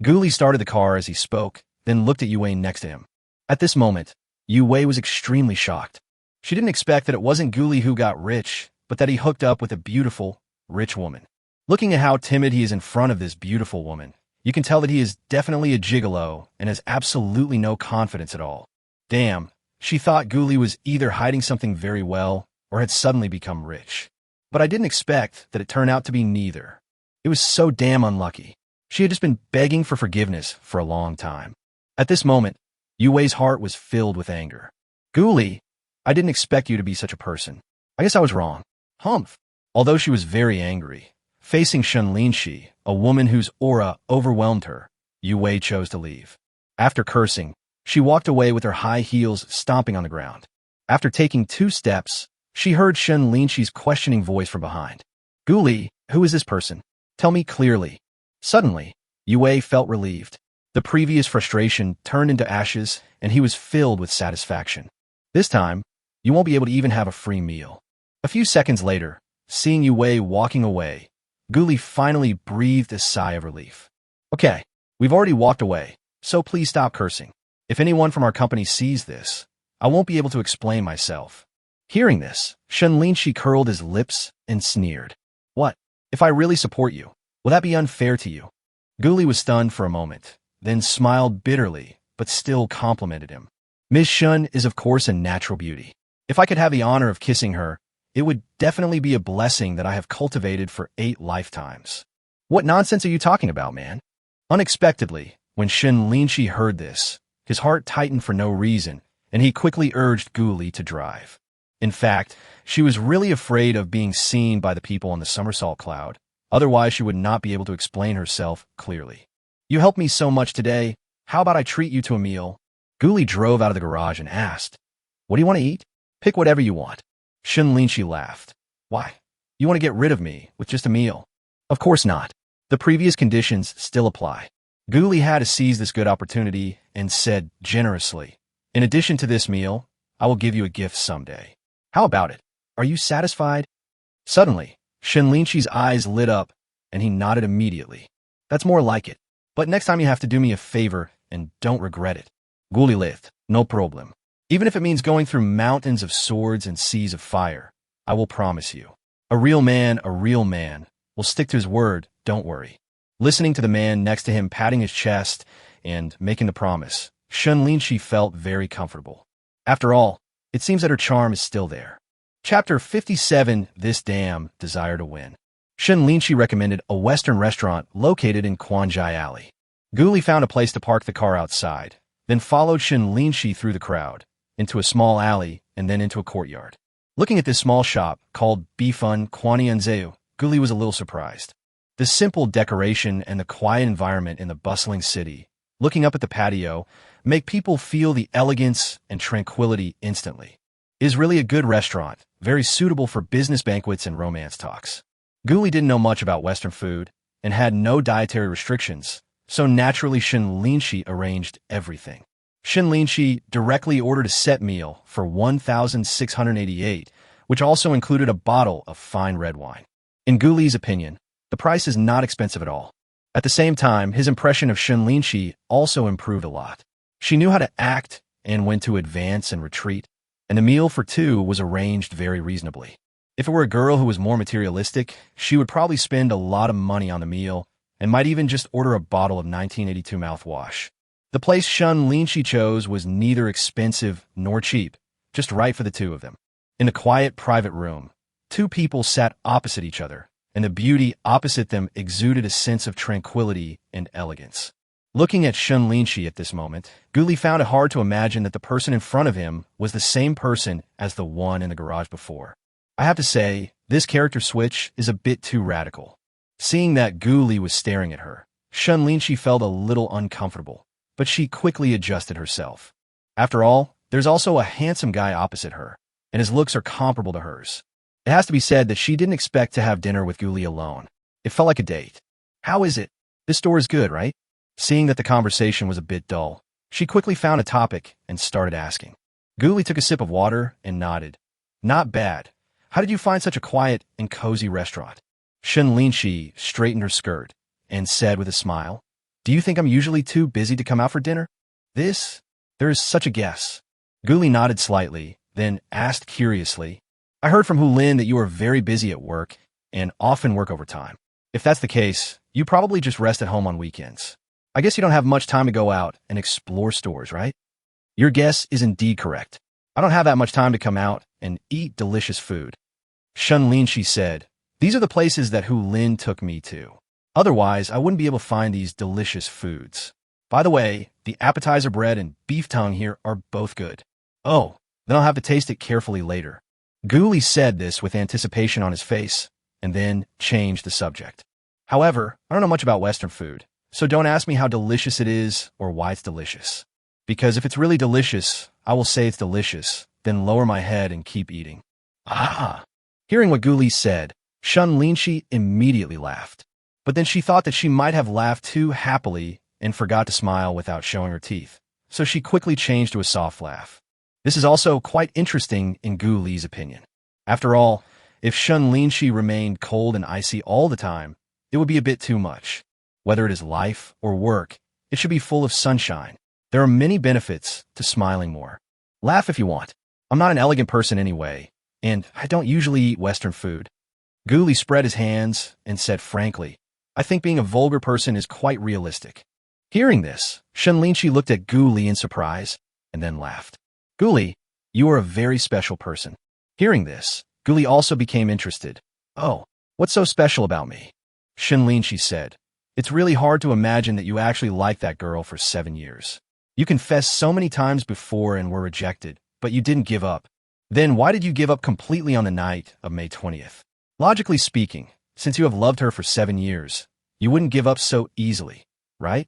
Guli started the car as he spoke, then looked at Yue next to him. At this moment, Yue was extremely shocked. She didn't expect that it wasn't Guli who got rich, but that he hooked up with a beautiful, rich woman. Looking at how timid he is in front of this beautiful woman, you can tell that he is definitely a gigolo and has absolutely no confidence at all. Damn, she thought Guli was either hiding something very well or had suddenly become rich. But I didn't expect that it turned out to be neither. It was so damn unlucky. She had just been begging for forgiveness for a long time. At this moment, Yue's heart was filled with anger. Guli, I didn't expect you to be such a person. I guess I was wrong. Humph. Although she was very angry, facing Shen Linxi, a woman whose aura overwhelmed her, Yue chose to leave. After cursing, she walked away with her high heels stomping on the ground. After taking 2 steps, she heard Shen Linxi's questioning voice from behind. Guli, who is this person? Tell me clearly. Suddenly, Yue felt relieved. The previous frustration turned into ashes, and he was filled with satisfaction. This time, you won't be able to even have a free meal. A few seconds later, seeing Yue walking away, Guli finally breathed a sigh of relief. Okay, we've already walked away, so please stop cursing. If anyone from our company sees this, I won't be able to explain myself. Hearing this, Shen Linxi curled his lips and sneered. What? If I really support you, will that be unfair to you? Guli was stunned for a moment, then smiled bitterly, but still complimented him. Miss Shen is of course a natural beauty. If I could have the honor of kissing her, it would definitely be a blessing that I have cultivated for 8 lifetimes. What nonsense are you talking about, man? Unexpectedly, when Shen Linxi heard this, his heart tightened for no reason, and he quickly urged Guli to drive. In fact, she was really afraid of being seen by the people on the somersault cloud. Otherwise, she would not be able to explain herself clearly. You helped me so much today. How about I treat you to a meal? Guli drove out of the garage and asked, What do you want to eat? Pick whatever you want. Shen Linxi laughed. Why? You want to get rid of me with just a meal? Of course not. The previous conditions still apply. Guli had to seize this good opportunity and said generously, In addition to this meal, I will give you a gift someday. How about it? Are you satisfied? Suddenly, Shen Linxi's eyes lit up, and he nodded immediately. That's more like it. But next time you have to do me a favor, and don't regret it. Guli laughed. No problem. Even if it means going through mountains of swords and seas of fire, I will promise you. A real man, will stick to his word, don't worry. Listening to the man next to him patting his chest and making the promise, Shen Linxi felt very comfortable. After all, it seems that her charm is still there. Chapter 57, This Damn Desire to Win. Shen Linxi recommended a Western restaurant located in Quanjai Alley. Guli found a place to park the car outside, then followed Shen Linxi through the crowd, into a small alley, and then into a courtyard. Looking at this small shop, called Bifun Quanianzeu, Guli was a little surprised. The simple decoration and the quiet environment in the bustling city, looking up at the patio, make people feel the elegance and tranquility instantly. It is really a good restaurant, very suitable for business banquets and romance talks. Guli didn't know much about Western food and had no dietary restrictions, so naturally Shen Linxi arranged everything. Shen Linxi directly ordered a set meal for 1,688, which also included a bottle of fine red wine. In Guli's opinion, the price is not expensive at all. At the same time, his impression of Shen Linxi also improved a lot. She knew how to act and when to advance and retreat, and the meal for 2 was arranged very reasonably. If it were a girl who was more materialistic, she would probably spend a lot of money on the meal and might even just order a bottle of 1982 mouthwash. The place Shen Linxi chose was neither expensive nor cheap, just right for the 2 of them. In a quiet, private room, 2 people sat opposite each other, and the beauty opposite them exuded a sense of tranquility and elegance. Looking at Shen Linxi at this moment, Guli found it hard to imagine that the person in front of him was the same person as the one in the garage before. I have to say, this character switch is a bit too radical. Seeing that Guli was staring at her, Shen Linxi felt a little uncomfortable, but she quickly adjusted herself. After all, there's also a handsome guy opposite her, and his looks are comparable to hers. It has to be said that she didn't expect to have dinner with Guli alone. It felt like a date. How is it? This store is good, right? Seeing that the conversation was a bit dull, she quickly found a topic and started asking. Guli took a sip of water and nodded. Not bad. How did you find such a quiet and cozy restaurant? Shen Linxi straightened her skirt and said with a smile, Do you think I'm usually too busy to come out for dinner? There is such a guess. Guli nodded slightly, then asked curiously, I heard from Hu Lin that you are very busy at work and often work overtime. If that's the case, you probably just rest at home on weekends. I guess you don't have much time to go out and explore stores, right? Your guess is indeed correct. I don't have that much time to come out and eat delicious food. Shen Linxi said, These are the places that Hu Lin took me to. Otherwise, I wouldn't be able to find these delicious foods. By the way, the appetizer bread and beef tongue here are both good. Oh, then I'll have to taste it carefully later. Guli said this with anticipation on his face, and then changed the subject. However, I don't know much about Western food, so don't ask me how delicious it is or why it's delicious. Because if it's really delicious, I will say it's delicious, then lower my head and keep eating. Ah! Hearing what Guli said, Shen Linxi immediately laughed. But then she thought that she might have laughed too happily and forgot to smile without showing her teeth, so she quickly changed to a soft laugh. This is also quite interesting in Guli's opinion. After all, if Shen Linxi remained cold and icy all the time, it would be a bit too much. Whether it is life or work, it should be full of sunshine. There are many benefits to smiling more. Laugh if you want. I'm not an elegant person anyway, and I don't usually eat Western food. Guli spread his hands and said frankly, I think being a vulgar person is quite realistic. Hearing this, Shen Linxi looked at Guli in surprise and then laughed. Guli, you are a very special person. Hearing this, Guli also became interested. Oh, what's so special about me? Shen Linxi said, it's really hard to imagine that you actually liked that girl for 7 years. You confessed so many times before and were rejected, but you didn't give up. Then why did you give up completely on the night of May 20th? Logically speaking, since you have loved her for 7 years, you wouldn't give up so easily, right?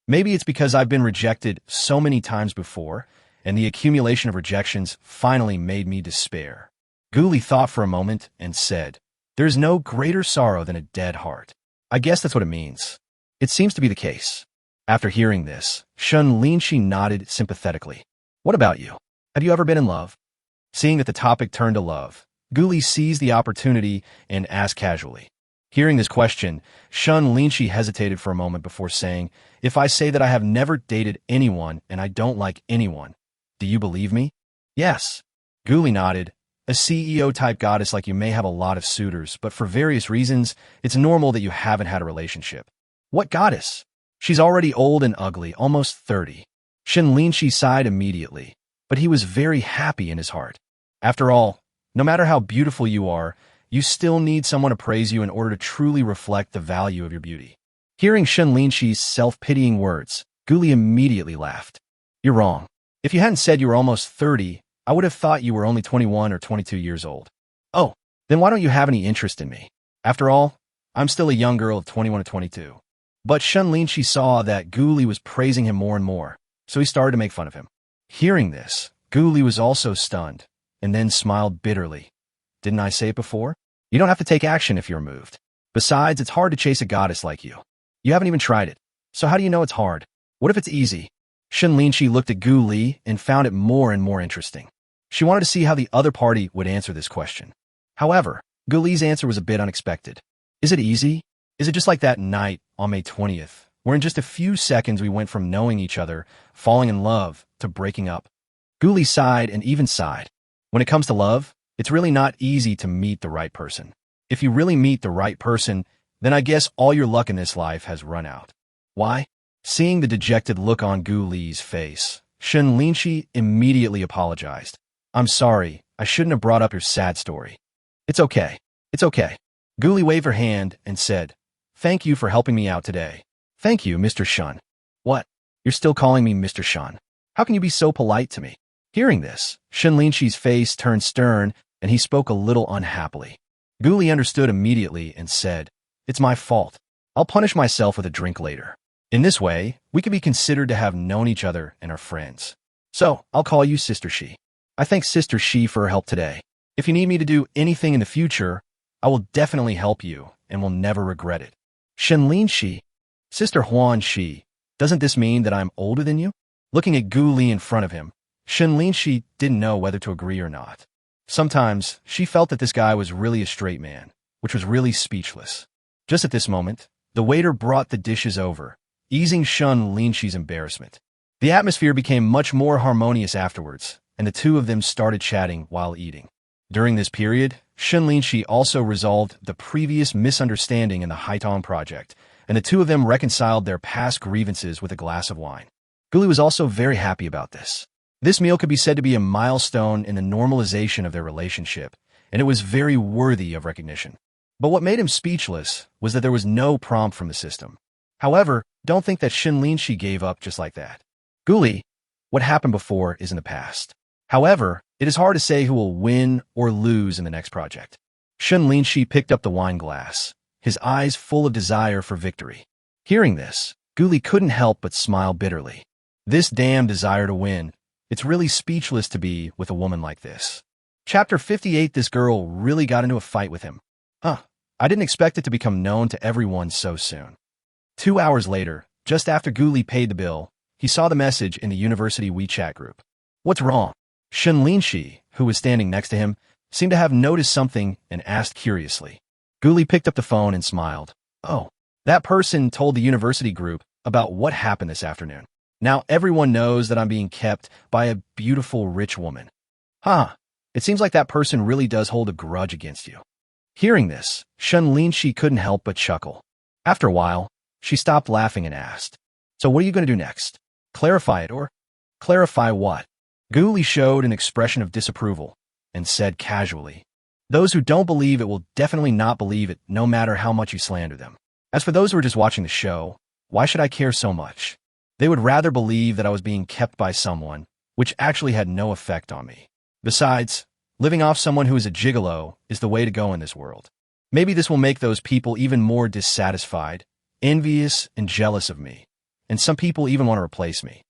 Maybe it's because I've been rejected so many times before, and the accumulation of rejections finally made me despair. Guli thought for a moment and said, there's no greater sorrow than a dead heart. I guess that's what it means. It seems to be the case. After hearing this, Shen Linxi nodded sympathetically. What about you? Have you ever been in love? Seeing that the topic turned to love, Guli seized the opportunity and asked casually. Hearing this question, Shen Linxi hesitated for a moment before saying, if I say that I have never dated anyone and I don't like anyone, do you believe me? Yes. Guli nodded. A CEO-type goddess like you may have a lot of suitors, but for various reasons, it's normal that you haven't had a relationship. What goddess? She's already old and ugly, almost 30. Shen Linxi sighed immediately, but he was very happy in his heart. After all, no matter how beautiful you are, you still need someone to praise you in order to truly reflect the value of your beauty. Hearing Shen Linxi's self-pitying words, Guli immediately laughed. You're wrong. If you hadn't said you were almost 30, I would have thought you were only 21 or 22 years old. Oh, then why don't you have any interest in me? After all, I'm still a young girl of 21 to 22. But Shen Linxi saw that Guli was praising him more and more, so he started to make fun of him. Hearing this, Guli was also stunned, and then smiled bitterly. Didn't I say it before? You don't have to take action if you're moved. Besides, it's hard to chase a goddess like you. You haven't even tried it, so how do you know it's hard? What if it's easy? Shen Linxi looked at Guli and found it more and more interesting. She wanted to see how the other party would answer this question. However, Guli's answer was a bit unexpected. Is it easy? Is it just like that night on May 20th, where in just a few seconds we went from knowing each other, falling in love, to breaking up? Guli sighed and even sighed. When it comes to love, it's really not easy to meet the right person. If you really meet the right person, then I guess all your luck in this life has run out. Why? Seeing the dejected look on Guli's face, Shen Linxi immediately apologized. I'm sorry, I shouldn't have brought up your sad story. It's okay. It's okay. Guli waved her hand and said, thank you for helping me out today. Thank you, Mr. Shen. What? You're still calling me Mr. Shen? How can you be so polite to me? Hearing this, Shen Linxi's face turned stern and he spoke a little unhappily. Guli understood immediately and said, it's my fault. I'll punish myself with a drink later. In this way, we can be considered to have known each other and are friends. So, I'll call you Sister Shi. I thank Sister Shi for her help today. If you need me to do anything in the future, I will definitely help you and will never regret it. Shen Linxi, Sister Huan Shi, doesn't this mean that I'm older than you? Looking at Guli in front of him, Shen Linxi didn't know whether to agree or not. Sometimes, she felt that this guy was really a straight man, which was really speechless. Just at this moment, the waiter brought the dishes over, easing Shen Linxi's embarrassment. The atmosphere became much more harmonious afterwards, and the two of them started chatting while eating. During this period, Shen Linxi also resolved the previous misunderstanding in the Haitong project, and the two of them reconciled their past grievances with a glass of wine. Guli was also very happy about this. This meal could be said to be a milestone in the normalization of their relationship, and it was very worthy of recognition. But what made him speechless was that there was no prompt from the system. However, don't think that Shen Linxi gave up just like that. Guli, what happened before is in the past. However, it is hard to say who will win or lose in the next project. Shen Linxi picked up the wine glass, his eyes full of desire for victory. Hearing this, Guli couldn't help but smile bitterly. This damn desire to win. It's really speechless to be with a woman like this. Chapter 58. This girl really got into a fight with him. I didn't expect it to become known to everyone so soon. 2 hours later, just after Guli paid the bill, he saw the message in the university WeChat group. What's wrong? Shen Linxi, who was standing next to him, seemed to have noticed something and asked curiously. Guli picked up the phone and smiled. Oh, That person told the university group about what happened this afternoon. Now everyone knows that I'm being kept by a beautiful rich woman. Huh, it seems like that person really does hold a grudge against you. Hearing this, Shen Linxi couldn't help but chuckle. After a while, she stopped laughing and asked, "So what are you going to do next? Clarify it or?" "Clarify what?" Gu Li showed an expression of disapproval and said casually, "Those who don't believe it will definitely not believe it no matter how much you slander them. As for those who are just watching the show, why should I care so much? They would rather believe that I was being kept by someone, which actually had no effect on me. Besides, living off someone who is a gigolo is the way to go in this world. Maybe this will make those people even more dissatisfied, envious, and jealous of me, and some people even want to replace me."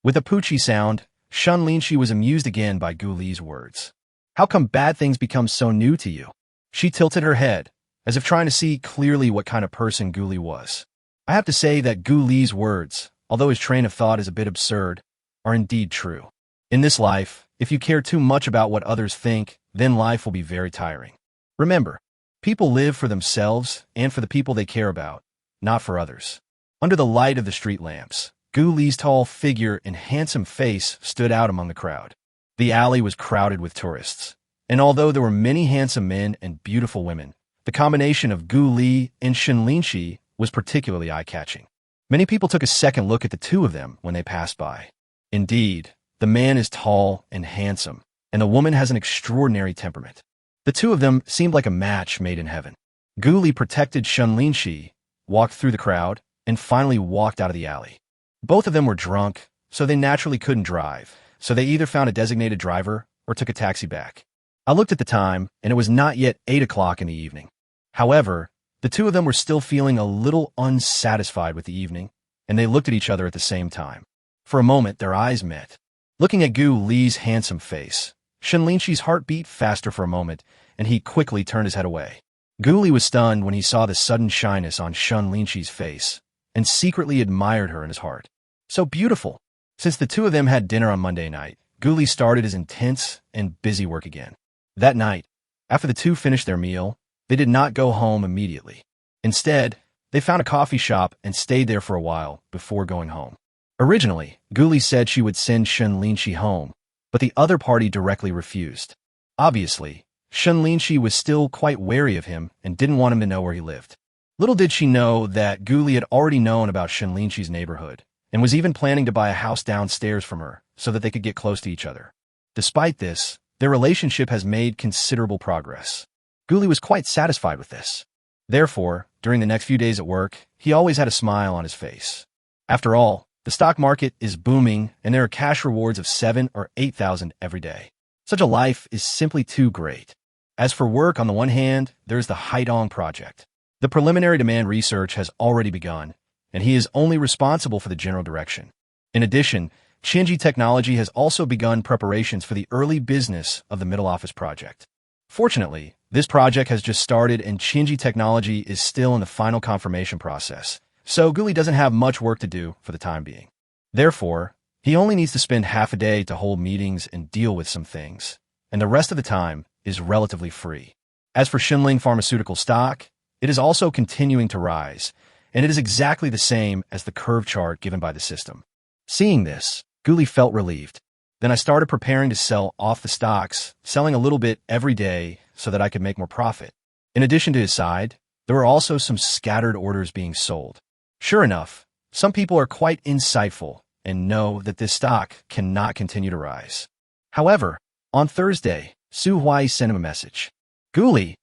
With a poochie sound, Shen Linxi was amused again by Gu Li's words. "How come bad things become so new to you?" She tilted her head, as if trying to see clearly what kind of person Gu Li was. I have to say that Gu Li's words, although his train of thought is a bit absurd, are indeed true. In this life, if you care too much about what others think, then life will be very tiring. Remember, people live for themselves and for the people they care about, not for others. Under the light of the street lamps, Gu Li's tall figure and handsome face stood out among the crowd. The alley was crowded with tourists, and although there were many handsome men and beautiful women, the combination of Gu Li and Shen Linxi was particularly eye-catching. Many people took a second look at the two of them when they passed by. Indeed, the man is tall and handsome, and the woman has an extraordinary temperament. The two of them seemed like a match made in heaven. Gu Li protected Shen Linxi, walked through the crowd, and finally walked out of the alley. Both of them were drunk, so they naturally couldn't drive, so they either found a designated driver or took a taxi back. I looked at the time, and it was not yet 8 o'clock in the evening. However, the two of them were still feeling a little unsatisfied with the evening, and they looked at each other at the same time. For a moment, their eyes met. Looking at Gu Li's handsome face, Shen Linxi's heart beat faster for a moment, and he quickly turned his head away. Gu Li was stunned when he saw the sudden shyness on Shen Linxi's face, and secretly admired her in his heart. So beautiful! Since the two of them had dinner on Monday night, Gu Li started his intense and busy work again. That night, after the two finished their meal, they did not go home immediately. Instead, they found a coffee shop and stayed there for a while before going home. Originally, Gu Li said she would send Shen Linxi home, but the other party directly refused. Obviously, Shen Linxi was still quite wary of him and didn't want him to know where he lived. Little did she know that Gu Li had already known about Shen Linxi's neighborhood and was even planning to buy a house downstairs from her so that they could get close to each other. Despite this, their relationship has made considerable progress. Gu Li was quite satisfied with this. Therefore, during the next few days at work, he always had a smile on his face. After all, the stock market is booming and there are cash rewards of 7,000 or 8,000 every day. Such a life is simply too great. As for work, on the one hand, there's the Haidong project. The preliminary demand research has already begun, and he is only responsible for the general direction. In addition, Qinji Technology has also begun preparations for the early business of the middle office project. Fortunately, this project has just started and Qinji Technology is still in the final confirmation process, so Gu Li doesn't have much work to do for the time being. Therefore, he only needs to spend half a day to hold meetings and deal with some things, and the rest of the time is relatively free. As for Xinling Pharmaceutical stock, it is also continuing to rise, and it is exactly the same as the curve chart given by the system. Seeing this, Gu Li felt relieved. Then I started preparing to sell off the stocks, selling a little bit every day so that I could make more profit. In addition to his side, there were also some scattered orders being sold. Sure enough, some people are quite insightful and know that this stock cannot continue to rise. However, on Thursday, Su Huai sent him a message. "Gu Li,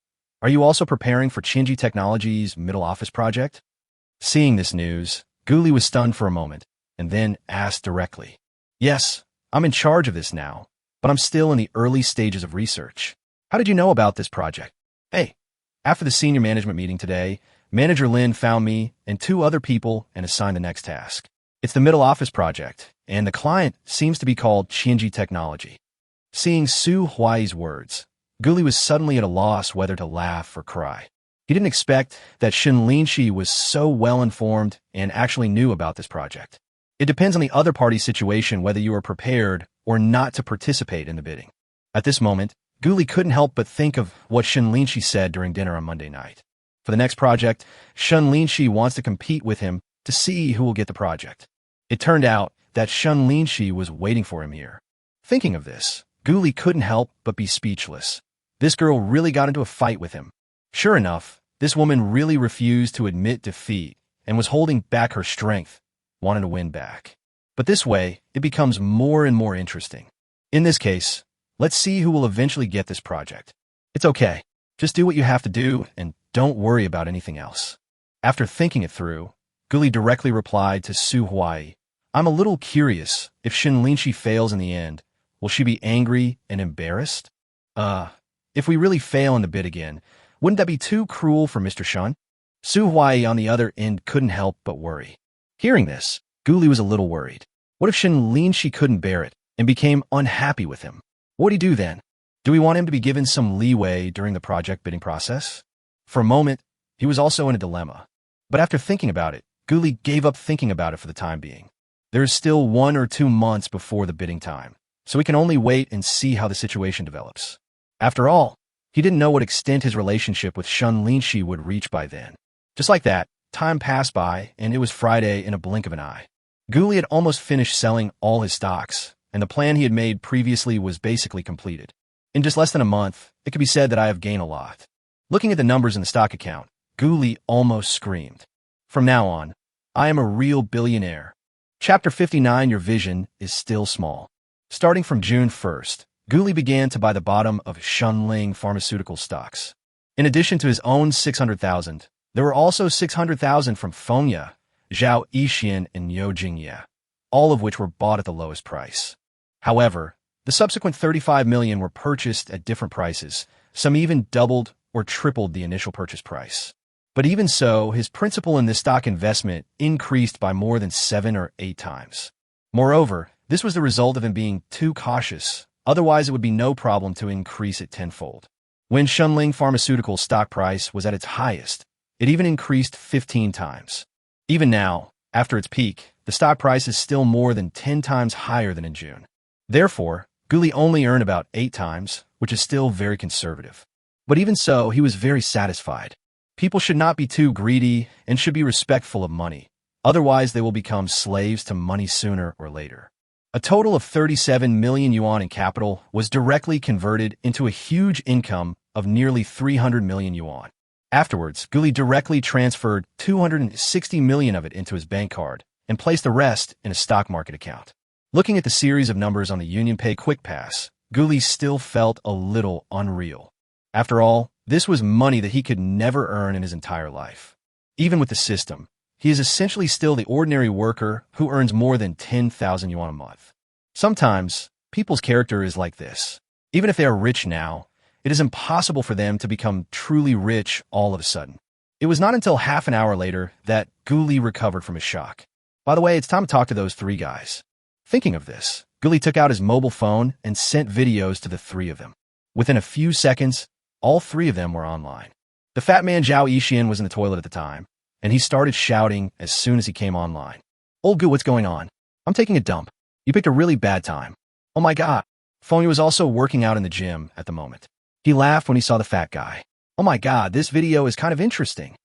are you also preparing for Qinji Technology's middle office project?" Seeing this news, Gu Li was stunned for a moment, and then asked directly, "Yes, I'm in charge of this now, but I'm still in the early stages of research. How did you know about this project?" "Hey, after the senior management meeting today, Manager Lin found me and 2 other people and assigned the next task. It's the middle office project, and the client seems to be called Qinji Technology." Seeing Su Huai's words, Gu Li was suddenly at a loss whether to laugh or cry. He didn't expect that Shen Linxi was so well-informed and actually knew about this project. It depends on the other party's situation whether you are prepared or not to participate in the bidding. At this moment, Gu Li couldn't help but think of what Shen Linxi said during dinner on Monday night. For the next project, Shen Linxi wants to compete with him to see who will get the project. It turned out that Shen Linxi was waiting for him here. Thinking of this, Guli couldn't help but be speechless. This girl really got into a fight with him. Sure enough, this woman really refused to admit defeat and was holding back her strength, wanting to win back. But this way, it becomes more and more interesting. In this case, let's see who will eventually get this project. It's okay. Just do what you have to do and don't worry about anything else. After thinking it through, Guli directly replied to Su Huai, I'm a little curious, if Shen Linxi fails in the end, will she be angry and embarrassed? If we really fail in the bid again, wouldn't that be too cruel for Mr. Shen? Su Huai on the other end couldn't help but worry. Hearing this, Guli was a little worried. What if Shen Linxi couldn't bear it and became unhappy with him? What would he do then? Do we want him to be given some leeway during the project bidding process? For a moment, he was also in a dilemma. But after thinking about it, Guli gave up thinking about it for the time being. There is still 1 or 2 months before the bidding time, so we can only wait and see how the situation develops. After all, he didn't know what extent his relationship with Shen Linxi would reach by then. Just like that, time passed by, and it was Friday in a blink of an eye. Guli had almost finished selling all his stocks, and the plan he had made previously was basically completed. In just less than a month, it could be said that I have gained a lot. Looking at the numbers in the stock account, Guli almost screamed. From now on, I am a real billionaire. Chapter 59, Your vision is still small. Starting from June 1st, Guli began to buy the bottom of Shenling pharmaceutical stocks. In addition to his own 600,000, there were also 600,000 from Fengya, Zhao Yixian, and Niu Jingye, all of which were bought at the lowest price. However, the subsequent 35 million were purchased at different prices, some even doubled or tripled the initial purchase price. But even so, his principal in this stock investment increased by more than 7 or 8 times. Moreover, this was the result of him being too cautious. Otherwise, it would be no problem to increase it tenfold. When Shenling Pharmaceuticals' stock price was at its highest, it even increased 15 times. Even now, after its peak, the stock price is still more than 10 times higher than in June. Therefore, Guli only earned about 8 times, which is still very conservative. But even so, he was very satisfied. People should not be too greedy and should be respectful of money. Otherwise, they will become slaves to money sooner or later. A total of 37 million yuan in capital was directly converted into a huge income of nearly 300 million yuan. Afterwards, Guli directly transferred 260 million of it into his bank card and placed the rest in a stock market account. Looking at the series of numbers on the UnionPay Quick Pass, Guli still felt a little unreal. After all, this was money that he could never earn in his entire life. Even with the system, he is essentially still the ordinary worker who earns more than 10,000 yuan a month. Sometimes, people's character is like this. Even if they are rich now, it is impossible for them to become truly rich all of a sudden. It was not until half an hour later that Guli recovered from his shock. By the way, it's time to talk to those 3 guys. Thinking of this, Guli took out his mobile phone and sent videos to the 3 of them. Within a few seconds, all 3 of them were online. The fat man Zhao Yixian was in the toilet at the time, and he started shouting as soon as he came online. Old Gu, what's going on? I'm taking a dump. You picked a really bad time. Oh my god. Fengyu was also working out in the gym at the moment. He laughed when he saw the fat guy. Oh my god, this video is kind of interesting.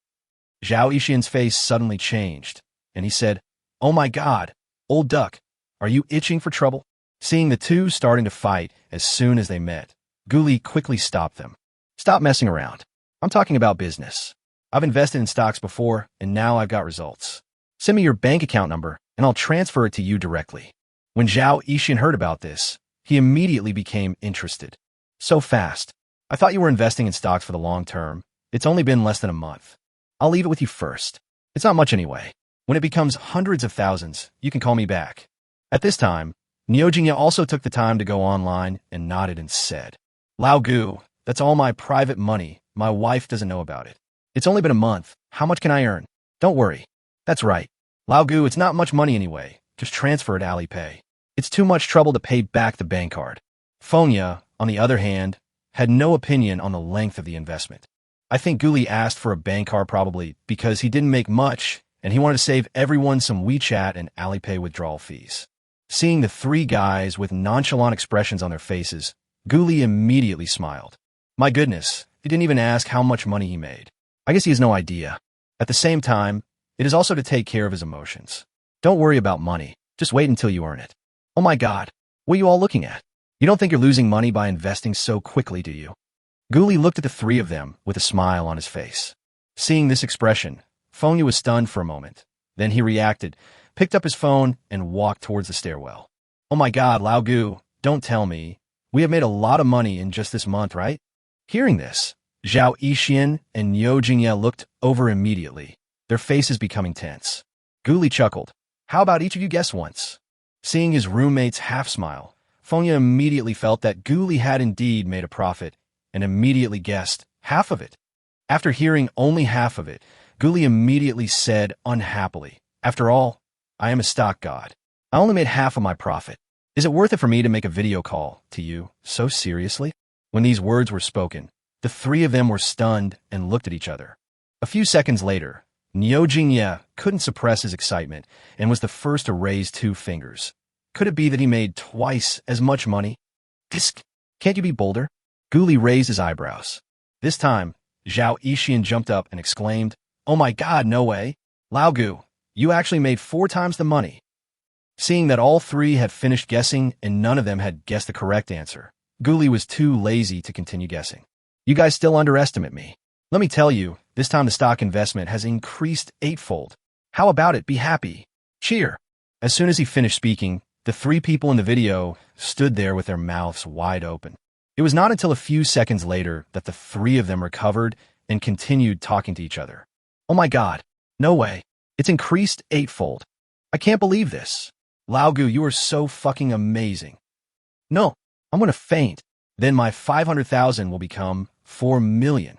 Zhao Yixian's face suddenly changed, and he said, Oh my god, old duck, are you itching for trouble? Seeing the 2 starting to fight as soon as they met, Guli quickly stopped them. Stop messing around. I'm talking about business. I've invested in stocks before, and now I've got results. Send me your bank account number, and I'll transfer it to you directly. When Zhao Yixian heard about this, he immediately became interested. So fast. I thought you were investing in stocks for the long term. It's only been less than a month. I'll leave it with you first. It's not much anyway. When it becomes hundreds of thousands, you can call me back. At this time, Niu Jingye also took the time to go online and nodded and said, Lao Gu, that's all my private money. My wife doesn't know about it. It's only been a month. How much can I earn? Don't worry. That's right. Lao Gu, it's not much money anyway. Just transfer it to Alipay. It's too much trouble to pay back the bank card. Fengya, on the other hand, had no opinion on the length of the investment. I think Guli asked for a bank card probably because he didn't make much and he wanted to save everyone some WeChat and Alipay withdrawal fees. Seeing the 3 guys with nonchalant expressions on their faces, Guli immediately smiled. My goodness, he didn't even ask how much money he made. I guess he has no idea. At the same time, it is also to take care of his emotions. Don't worry about money. Just wait until you earn it. Oh my God. What are you all looking at? You don't think you're losing money by investing so quickly, do you? Guli looked at the three of them with a smile on his face. Seeing this expression, Fengyu was stunned for a moment. Then he reacted, picked up his phone, and walked towards the stairwell. Oh my God, Lao Gu, don't tell me. We have made a lot of money in just this month, right? Hearing this, Zhao Yixian and Niu Jingye looked over immediately, their faces becoming tense. Guli chuckled. How about each of you guess once? Seeing his roommate's half-smile, Fengyu immediately felt that Guli had indeed made a profit and immediately guessed half of it. After hearing only half of it, Guli immediately said unhappily, After all, I am a stock god. I only made half of my profit. Is it worth it for me to make a video call to you so seriously? When these words were spoken, the three of them were stunned and looked at each other. A few seconds later, Niu Jingye couldn't suppress his excitement and was the first to raise 2 fingers. Could it be that he made twice as much money? Can't you be bolder? Guli raised his eyebrows. This time, Zhao Yixian jumped up and exclaimed, Oh my God, no way. Lao Gu, you actually made 4 times the money. Seeing that all 3 had finished guessing and none of them had guessed the correct answer, Guli was too lazy to continue guessing. You guys still underestimate me. Let me tell you, this time the stock investment has increased 8-fold. How about it? Be happy. Cheer. As soon as he finished speaking, the 3 people in the video stood there with their mouths wide open. It was not until a few seconds later that the 3 of them recovered and continued talking to each other. Oh my God. No way. It's increased 8-fold. I can't believe this. Lao Gu, you are so fucking amazing. No, I'm gonna faint. Then my 500,000 will become 4 million.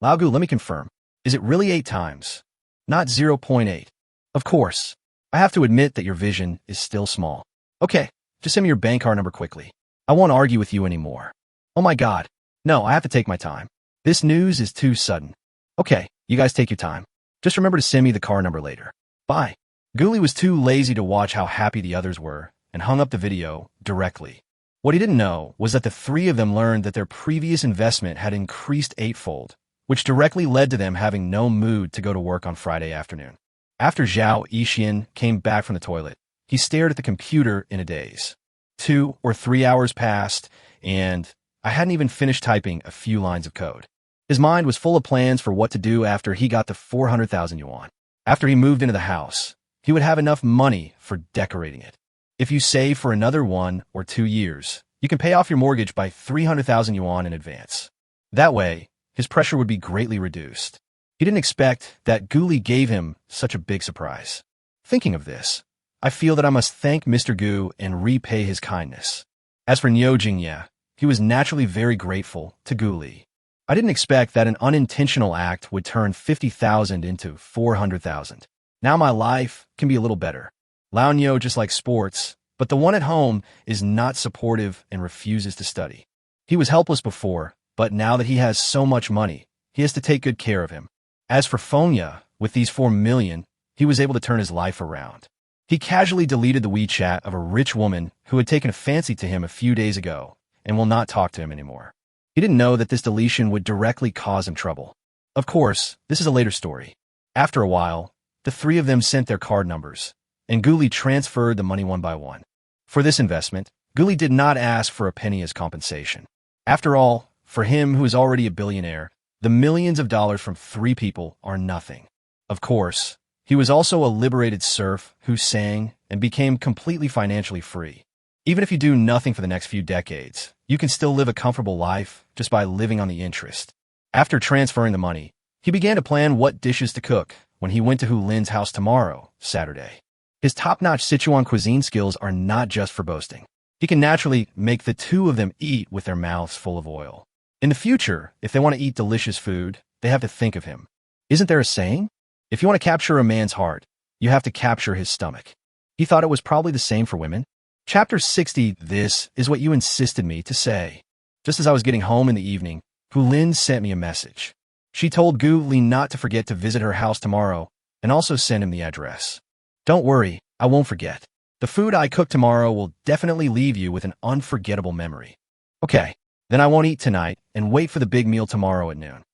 Lao Gu, let me confirm. Is it really 8 times? Not 0.8. Of course. I have to admit that your vision is still small. Okay, just send me your bank card number quickly. I won't argue with you anymore. Oh my God. No, I have to take my time. This news is too sudden. Okay, you guys take your time. Just remember to send me the card number later. Bye. Guli was too lazy to watch how happy the others were and hung up the video directly. What he didn't know was that the 3 of them learned that their previous investment had increased 8-fold, which directly led to them having no mood to go to work on Friday afternoon. After Zhao Yixian came back from the toilet, he stared at the computer in a daze. 2 or 3 hours passed, and I hadn't even finished typing a few lines of code. His mind was full of plans for what to do after he got the 400,000 yuan. After he moved into the house, he would have enough money for decorating it. If you save for another 1 or 2 years, you can pay off your mortgage by 300,000 yuan in advance. That way, his pressure would be greatly reduced. He didn't expect that Guli gave him such a big surprise. Thinking of this, I feel that I must thank Mr. Gu and repay his kindness. As for Niu Jingye, he was naturally very grateful to Guli. I didn't expect that an unintentional act would turn 50,000 into 400,000. Now my life can be a little better. Lao Niu just likes sports, but the one at home is not supportive and refuses to study. He was helpless before, but now that he has so much money, he has to take good care of him. As for Fengyu, with these 4 million, he was able to turn his life around. He casually deleted the WeChat of a rich woman who had taken a fancy to him a few days ago and will not talk to him anymore. He didn't know that this deletion would directly cause him trouble. Of course, this is a later story. After a while, the 3 of them sent their card numbers, and Guli transferred the money one by one. For this investment, Guli did not ask for a penny as compensation. After all, for him who is already a billionaire, the millions of dollars from 3 people are nothing. Of course, he was also a liberated serf who sang and became completely financially free. Even if you do nothing for the next few decades, you can still live a comfortable life just by living on the interest. After transferring the money, he began to plan what dishes to cook when he went to Hu Lin's house tomorrow, Saturday. His top-notch Sichuan cuisine skills are not just for boasting. He can naturally make the 2 of them eat with their mouths full of oil. In the future, if they want to eat delicious food, they have to think of him. Isn't there a saying? If you want to capture a man's heart, you have to capture his stomach. He thought it was probably the same for women. Chapter 60. This is what you insisted me to say. Just as I was getting home in the evening, Hu Lin sent me a message. She told Gu Li not to forget to visit her house tomorrow and also send him the address. Don't worry, I won't forget. The food I cook tomorrow will definitely leave you with an unforgettable memory. Okay, then I won't eat tonight and wait for the big meal tomorrow at noon.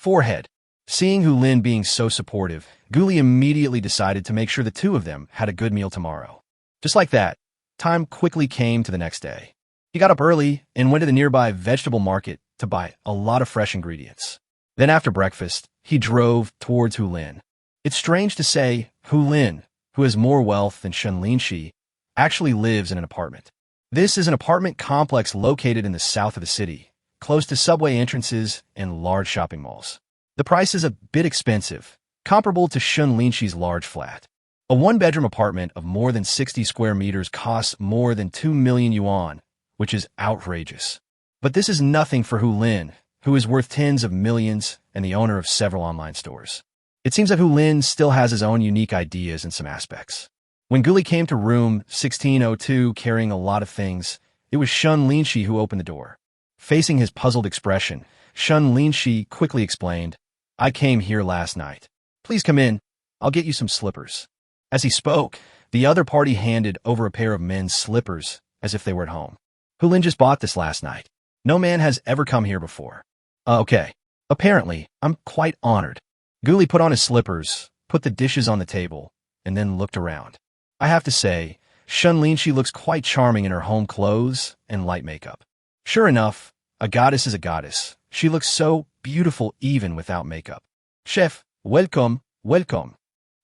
forehead. Seeing Hu Lin being so supportive, Guli immediately decided to make sure the two of them had a good meal tomorrow. Just like that, time quickly came to the next day. He got up early and went to the nearby vegetable market to buy a lot of fresh ingredients. Then after breakfast, he drove towards Hu Lin. It's strange to say, Hu Lin, who has more wealth than Shen Linxi, actually lives in an apartment. This is an apartment complex located in the south of the city, close to subway entrances and large shopping malls. The price is a bit expensive, comparable to Shen Linxi's large flat. A one-bedroom apartment of more than 60 square meters costs more than 2 million yuan, which is outrageous. But this is nothing for Hu Lin, who is worth tens of millions and the owner of several online stores. It seems that Hu Lin still has his own unique ideas in some aspects. When Guli came to room 1602 carrying a lot of things, it was Shen Linxi who opened the door. Facing his puzzled expression, Shen Linxi quickly explained, "I came here last night. Please come in. I'll get you some slippers." As he spoke, the other party handed over a pair of men's slippers as if they were at home. Hu Lin just bought this last night. No man has ever come here before. Okay. Apparently, I'm quite honored. Guli put on his slippers, put the dishes on the table, and then looked around. I have to say, Shen Linxi looks quite charming in her home clothes and light makeup. Sure enough, a goddess is a goddess. She looks so beautiful even without makeup. "Chef, welcome, welcome."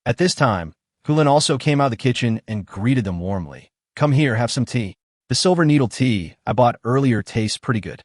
At this time, Hu Lin also came out of the kitchen and greeted them warmly. "Come here, have some tea. The silver needle tea I bought earlier tastes pretty good."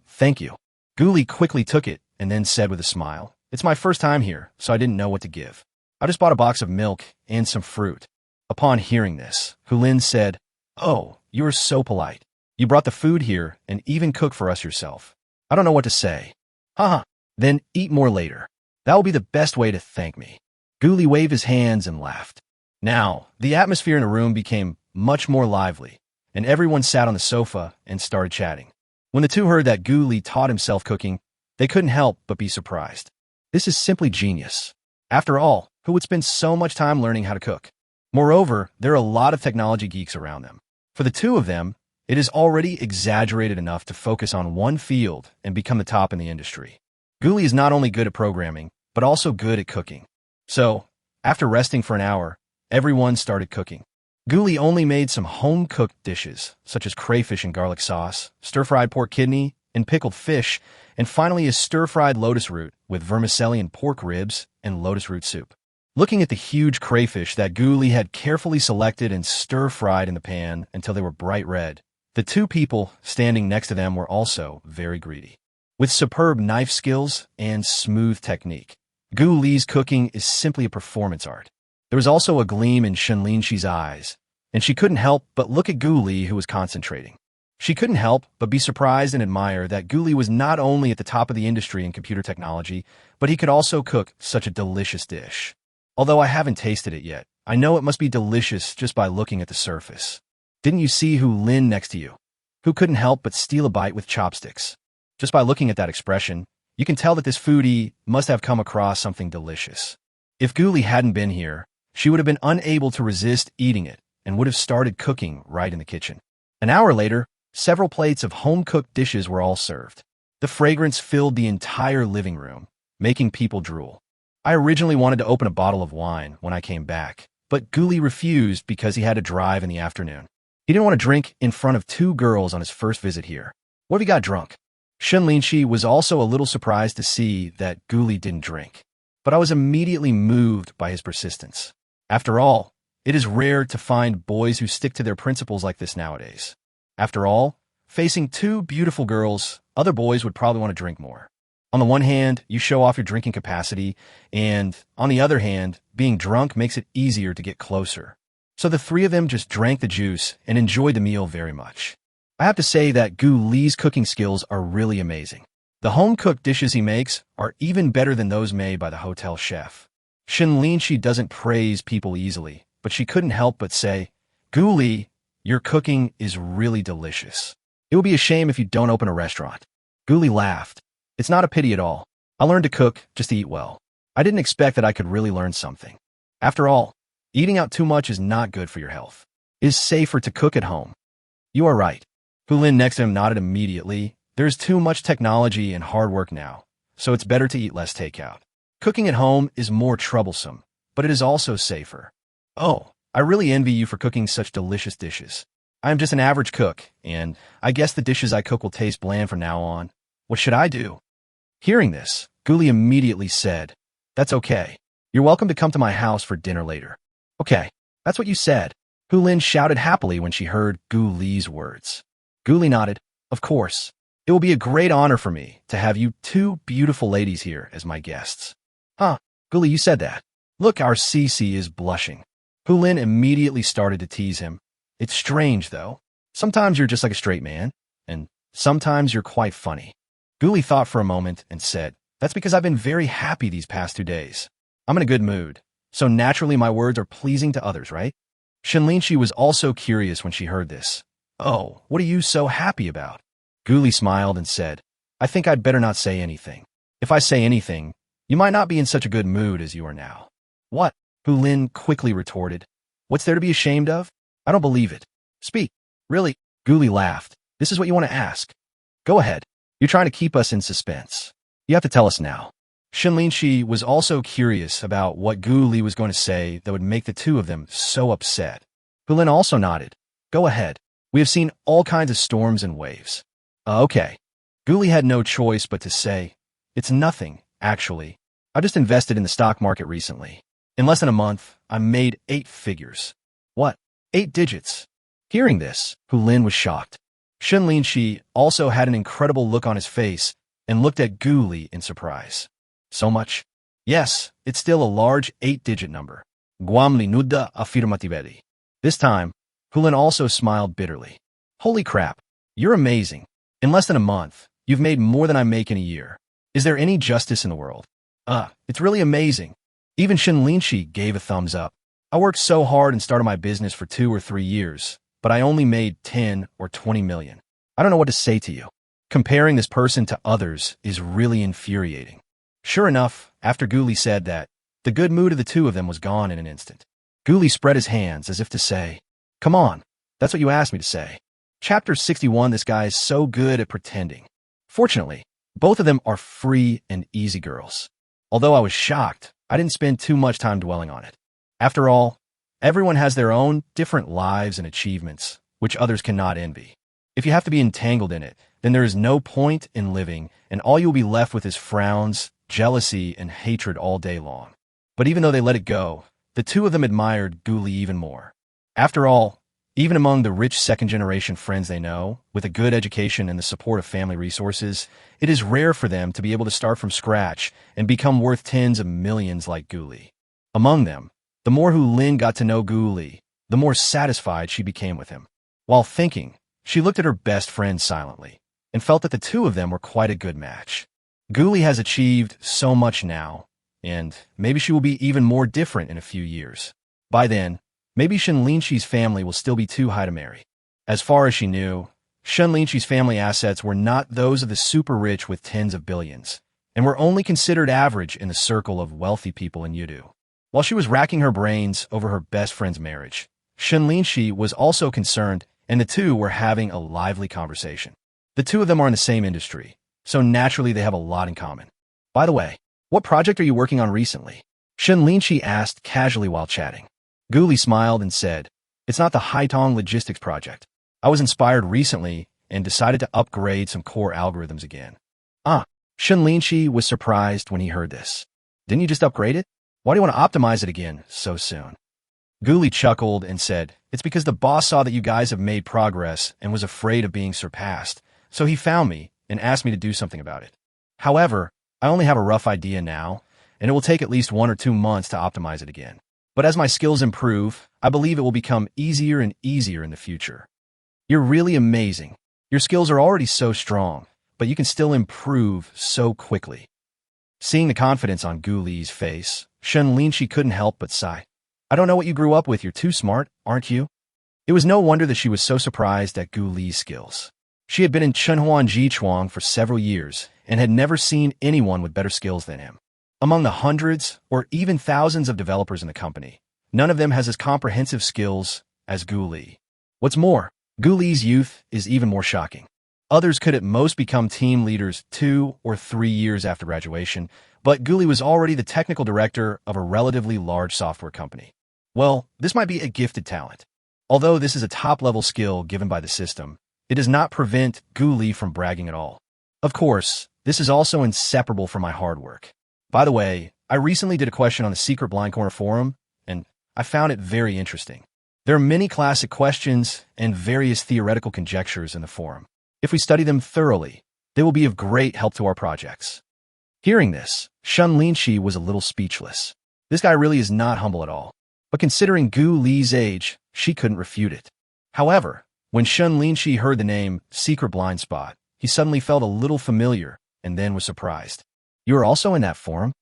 Thank you." Guli quickly took it and then said with a smile, "It's my first time here, so I didn't know what to give. I just bought a box of milk and some fruit." Upon hearing this, Hu Lin said, "Oh, you're so polite. You brought the food here and even cooked for us yourself. I don't know what to say." "Haha, then eat more later. That will be the best way to thank me." Guli waved his hands and laughed. Now, the atmosphere in the room became much more lively, and everyone sat on the sofa and started chatting. When the two heard that Guli taught himself cooking, they couldn't help but be surprised. This is simply genius. After all, who would spend so much time learning how to cook? Moreover, there are a lot of technology geeks around them. For the two of them, it is already exaggerated enough to focus on one field and become the top in the industry. Guli is not only good at programming, but also good at cooking. So, after resting for an hour, everyone started cooking. Guli only made some home-cooked dishes, such as crayfish and garlic sauce, stir-fried pork kidney, and pickled fish, and finally a stir-fried lotus root with vermicelli and pork ribs and lotus root soup. Looking at the huge crayfish that Guli had carefully selected and stir-fried in the pan until they were bright red, the two people standing next to them were also very greedy. With superb knife skills and smooth technique, Guli's cooking is simply a performance art. There was also a gleam in Shen Linxi's eyes, and she couldn't help but look at Guli, who was concentrating. She couldn't help but be surprised and admire that Guli was not only at the top of the industry in computer technology, but he could also cook such a delicious dish. Although I haven't tasted it yet, I know it must be delicious just by looking at the surface. Didn't you see Hu Lin next to you? Who couldn't help but steal a bite with chopsticks? Just by looking at that expression, you can tell that this foodie must have come across something delicious. If Guli hadn't been here, she would have been unable to resist eating it and would have started cooking right in the kitchen. An hour later, several plates of home-cooked dishes were all served. The fragrance filled the entire living room, making people drool. I originally wanted to open a bottle of wine when I came back, but Guli refused because he had to drive in the afternoon. He didn't want to drink in front of two girls on his first visit here. What if he got drunk? Shen Linxi was also a little surprised to see that Guli didn't drink, but I was immediately moved by his persistence. After all, it is rare to find boys who stick to their principles like this nowadays. After all, facing two beautiful girls, other boys would probably want to drink more. On the one hand, you show off your drinking capacity, and on the other hand, being drunk makes it easier to get closer. So the three of them just drank the juice and enjoyed the meal very much. I have to say that Guli's cooking skills are really amazing. The home-cooked dishes he makes are even better than those made by the hotel chef. Shen Linxi doesn't praise people easily, but she couldn't help but say, "Guli, your cooking is really delicious. It would be a shame if you don't open a restaurant." Guli laughed. "It's not a pity at all. I learned to cook just to eat well. I didn't expect that I could really learn something. After all, eating out too much is not good for your health. It is safer to cook at home." "You are right." Hu Lin next to him nodded immediately. "There's too much technology and hard work now. so it's better to eat less takeout. Cooking at home is more troublesome, but it is also safer. Oh, I really envy you for cooking such delicious dishes. I am just an average cook, and I guess the dishes I cook will taste bland from now on. What should I do? Hearing this, Guli immediately said, "That's okay. You're welcome to come to my house for dinner later." "Okay, that's what you said." Hu Lin shouted happily when she heard Gu Li's words. Guli nodded. "Of course. It will be a great honor for me to have you two beautiful ladies here as my guests." "Huh, Guli, you said that. Look, our Cece is blushing." Hu Lin immediately started to tease him. "It's strange, though. Sometimes you're just like a straight man, and sometimes you're quite funny." Guli thought for a moment and said, "That's because I've been very happy these past 2 days. I'm in a good mood, so naturally my words are pleasing to others, right?" Shen Linxi was also curious when she heard this. "Oh, what are you so happy about?" Guli smiled and said, "I think I'd better not say anything. If I say anything, you might not be in such a good mood as you are now." "What?" Hu Lin quickly retorted. "What's there to be ashamed of? I don't believe it. Speak." "Really?" Guli laughed. "This is what you want to ask? Go ahead. You're trying to keep us in suspense. You have to tell us now." Shen Linxi was also curious about what Guli was going to say that would make the two of them so upset. Hu Lin also nodded. "Go ahead. We have seen all kinds of storms and waves." Okay. Guli had no choice but to say, "It's nothing, actually. I just invested in the stock market recently. In less than a month, I made 8 figures." "What? 8 digits?" Hearing this, Hu Lin was shocked. Shen Linxi also had an incredible look on his face and looked at Guli in surprise. "So much?" "Yes, it's still a large 8-digit number." Guamli nuda affirmatively. This time, Hu Lin also smiled bitterly. "Holy crap, you're amazing. In less than a month, you've made more than I make in a year. Is there any justice in the world?" It's really amazing." Even Shen Linxi gave a thumbs up. "I worked so hard and started my business for 2 or 3 years, but I only made 10 or 20 million. I don't know what to say to you. Comparing this person to others is really infuriating." Sure enough, after Guli said that, the good mood of the two of them was gone in an instant. Guli spread his hands as if to say, "Come on, that's what you asked me to say." Chapter 61. This guy is so good at pretending. Fortunately, both of them are free and easy girls. Although I was shocked, I didn't spend too much time dwelling on it. After all, everyone has their own different lives and achievements, which others cannot envy. If you have to be entangled in it, then there is no point in living, and all you will be left with is frowns, jealousy, and hatred all day long. But even though they let it go, the two of them admired Guli even more. After all, even among the rich second-generation friends they know, with a good education and the support of family resources, it is rare for them to be able to start from scratch and become worth tens of millions like Guli. Among them, the more Hu Lin got to know Guli, the more satisfied she became with him. While thinking, she looked at her best friend silently and felt that the two of them were quite a good match. Guli has achieved so much now, and maybe she will be even more different in a few years. By then, maybe Shen Linxi's family will still be too high to marry. As far as she knew, Shen Linxi's family assets were not those of the super-rich with tens of billions, and were only considered average in the circle of wealthy people in Yudu. While she was racking her brains over her best friend's marriage, Shen Linxi was also concerned, and the two were having a lively conversation. The two of them are in the same industry, so naturally they have a lot in common. "By the way, what project are you working on recently?" Shen Linxi asked casually while chatting. Guli smiled and said, "It's not the Haitong logistics project. I was inspired recently and decided to upgrade some core algorithms again." Shen Linxi was surprised when he heard this. "Didn't you just upgrade it? Why do you want to optimize it again so soon?" Guli chuckled and said, "It's because the boss saw that you guys have made progress and was afraid of being surpassed, so he found me and asked me to do something about it. However, I only have a rough idea now, and it will take at least 1 or 2 months to optimize it again. But as my skills improve, I believe it will become easier and easier in the future." "You're really amazing. Your skills are already so strong, but you can still improve so quickly." Seeing the confidence on Guli's face, Shen Linxi couldn't help but sigh. "I don't know what you grew up with. You're too smart, aren't you?" It was no wonder that she was so surprised at Guli's skills. She had been in Chenhuan Jichuang for several years and had never seen anyone with better skills than him. Among the hundreds or even thousands of developers in the company, none of them has as comprehensive skills as Guli. What's more, Guli's youth is even more shocking. Others could at most become team leaders 2 or 3 years after graduation, but Guli was already the technical director of a relatively large software company. Well, this might be a gifted talent. Although this is a top-level skill given by the system, it does not prevent Guli from bragging at all. Of course, this is also inseparable from my hard work. By the way, I recently did a question on the Secret Blind Corner forum, and I found it very interesting. There are many classic questions and various theoretical conjectures in the forum. If we study them thoroughly, they will be of great help to our projects. Hearing this, Shen Linxi was a little speechless. This guy really is not humble at all. But considering Gu Li's age, she couldn't refute it. However, when Shen Linxi heard the name Secret Blind Spot, he suddenly felt a little familiar and then was surprised. You are also in that forum?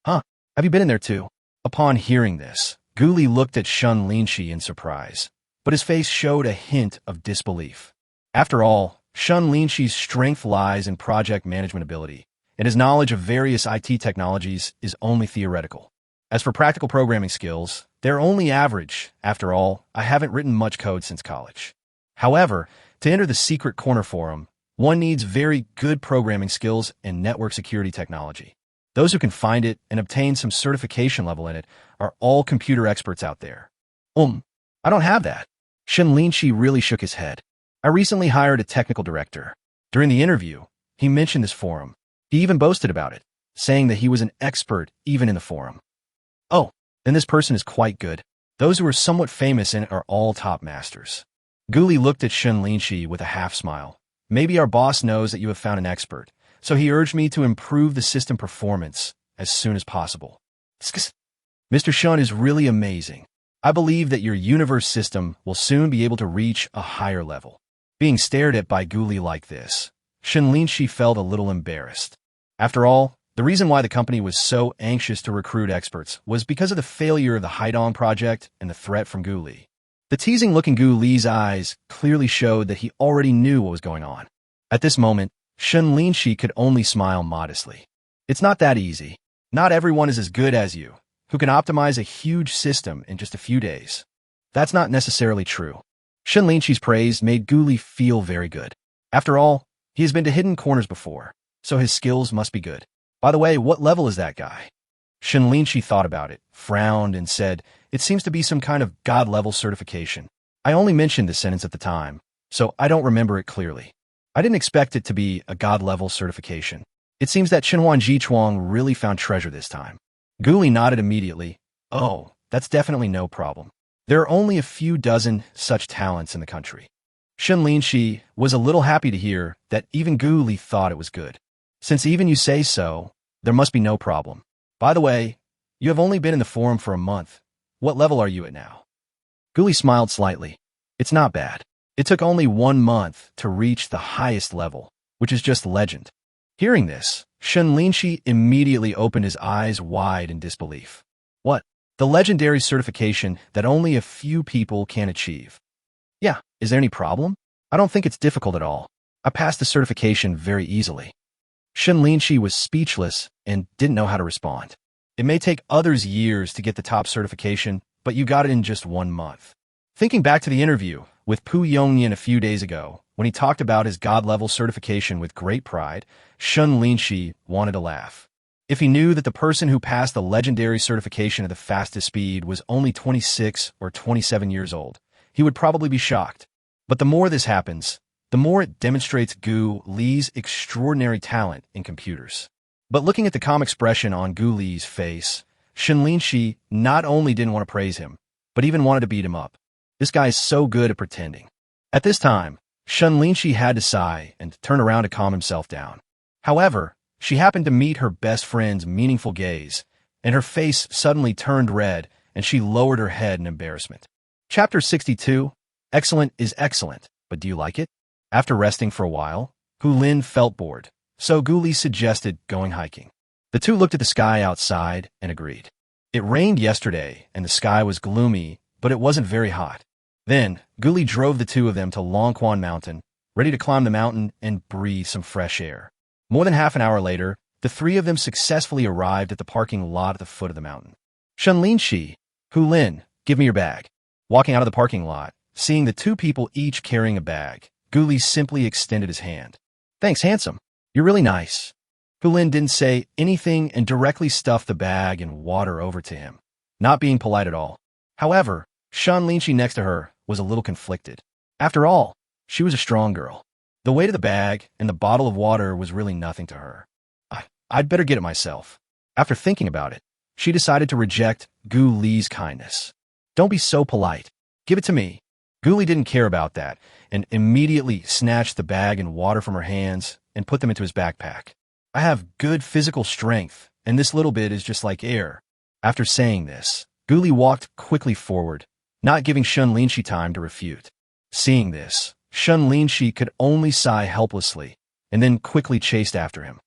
Huh, have you been in there too? Upon hearing this, Gu Li looked at Shen Linxi in surprise, but his face showed a hint of disbelief. After all, Shen Linxi's strength lies in project management ability, and his knowledge of various IT technologies is only theoretical. As for practical programming skills, they're only average. After all, I haven't written much code since college. However, to enter the Secret Corner forum, one needs very good programming skills and network security technology. Those who can find it and obtain some certification level in it are all computer experts out there. I don't have that. Shen Linxi really shook his head. I recently hired a technical director. During the interview, he mentioned this forum. He even boasted about it, saying that he was an expert even in the forum. Oh, then this person is quite good. Those who are somewhat famous in it are all top masters. Guli looked at Shen Linxi with a half smile. Maybe our boss knows that you have found an expert, so he urged me to improve the system performance as soon as possible. Mr. Shen is really amazing. I believe that your universe system will soon be able to reach a higher level. Being stared at by Guli like this, Shen Linxi felt a little embarrassed. After all, the reason why the company was so anxious to recruit experts was because of the failure of the Haidong project and the threat from Guli. The teasing-looking Gu Li's eyes clearly showed that he already knew what was going on. At this moment, Shen Linxi could only smile modestly. It's not that easy. Not everyone is as good as you, who can optimize a huge system in just a few days. That's not necessarily true. Shen Linxi's praise made Gu Li feel very good. After all, he has been to hidden corners before, so his skills must be good. By the way, what level is that guy? Shen Linxi thought about it, frowned, and said, it seems to be some kind of God-level certification. I only mentioned this sentence at the time, so I don't remember it clearly. I didn't expect it to be a God-level certification. It seems that Chenhuan Jichuang really found treasure this time. Gu Li nodded immediately. Oh, that's definitely no problem. There are only a few dozen such talents in the country. Shen Linxi was a little happy to hear that even Gu Li thought it was good. Since even you say so, there must be no problem. By the way, you have only been in the forum for a month. What level are you at now? Gu Li smiled slightly. It's not bad. It took only 1 month to reach the highest level, which is just legend. Hearing this, Shen Linxi immediately opened his eyes wide in disbelief. What? The legendary certification that only a few people can achieve. Yeah, is there any problem? I don't think it's difficult at all. I passed the certification very easily. Shen Linxi was speechless and didn't know how to respond. It may take others years to get the top certification, but you got it in just 1 month. Thinking back to the interview with Pu Yongnian a few days ago, when he talked about his God-level certification with great pride, Shen Linxi wanted to laugh. If he knew that the person who passed the legendary certification at the fastest speed was only 26 or 27 years old, he would probably be shocked. But the more this happens, the more it demonstrates Gu Li's extraordinary talent in computers. But looking at the calm expression on Gu Li's face, Shen Linxi not only didn't want to praise him, but even wanted to beat him up. This guy is so good at pretending. At this time, Shen Linxi had to sigh and turn around to calm himself down. However, she happened to meet her best friend's meaningful gaze, and her face suddenly turned red, and she lowered her head in embarrassment. Chapter 62. Excellent is excellent, but do you like it? After resting for a while, Hu Lin felt bored, so Gu Li suggested going hiking. The two looked at the sky outside and agreed. It rained yesterday, and the sky was gloomy, but it wasn't very hot. Then, Gu Li drove the two of them to Longquan Mountain, ready to climb the mountain and breathe some fresh air. More than half an hour later, the three of them successfully arrived at the parking lot at the foot of the mountain. Shen Linxi, Hu Lin, give me your bag. Walking out of the parking lot, seeing the two people each carrying a bag, Gu Li simply extended his hand. Thanks, handsome. You're really nice. Gu Lin didn't say anything and directly stuffed the bag and water over to him, not being polite at all. However, Shen Linxi next to her was a little conflicted. After all, she was a strong girl. The weight of the bag and the bottle of water was really nothing to her. I'd better get it myself. After thinking about it, she decided to reject Gu Li's kindness. Don't be so polite. Give it to me. Gu Li didn't care about that and immediately snatched the bag and water from her hands and put them into his backpack. I have good physical strength, and this little bit is just like air. After saying this, Gu Li walked quickly forward, not giving Shen Linxi time to refute. Seeing this, Shen Linxi could only sigh helplessly, and then quickly chased after him.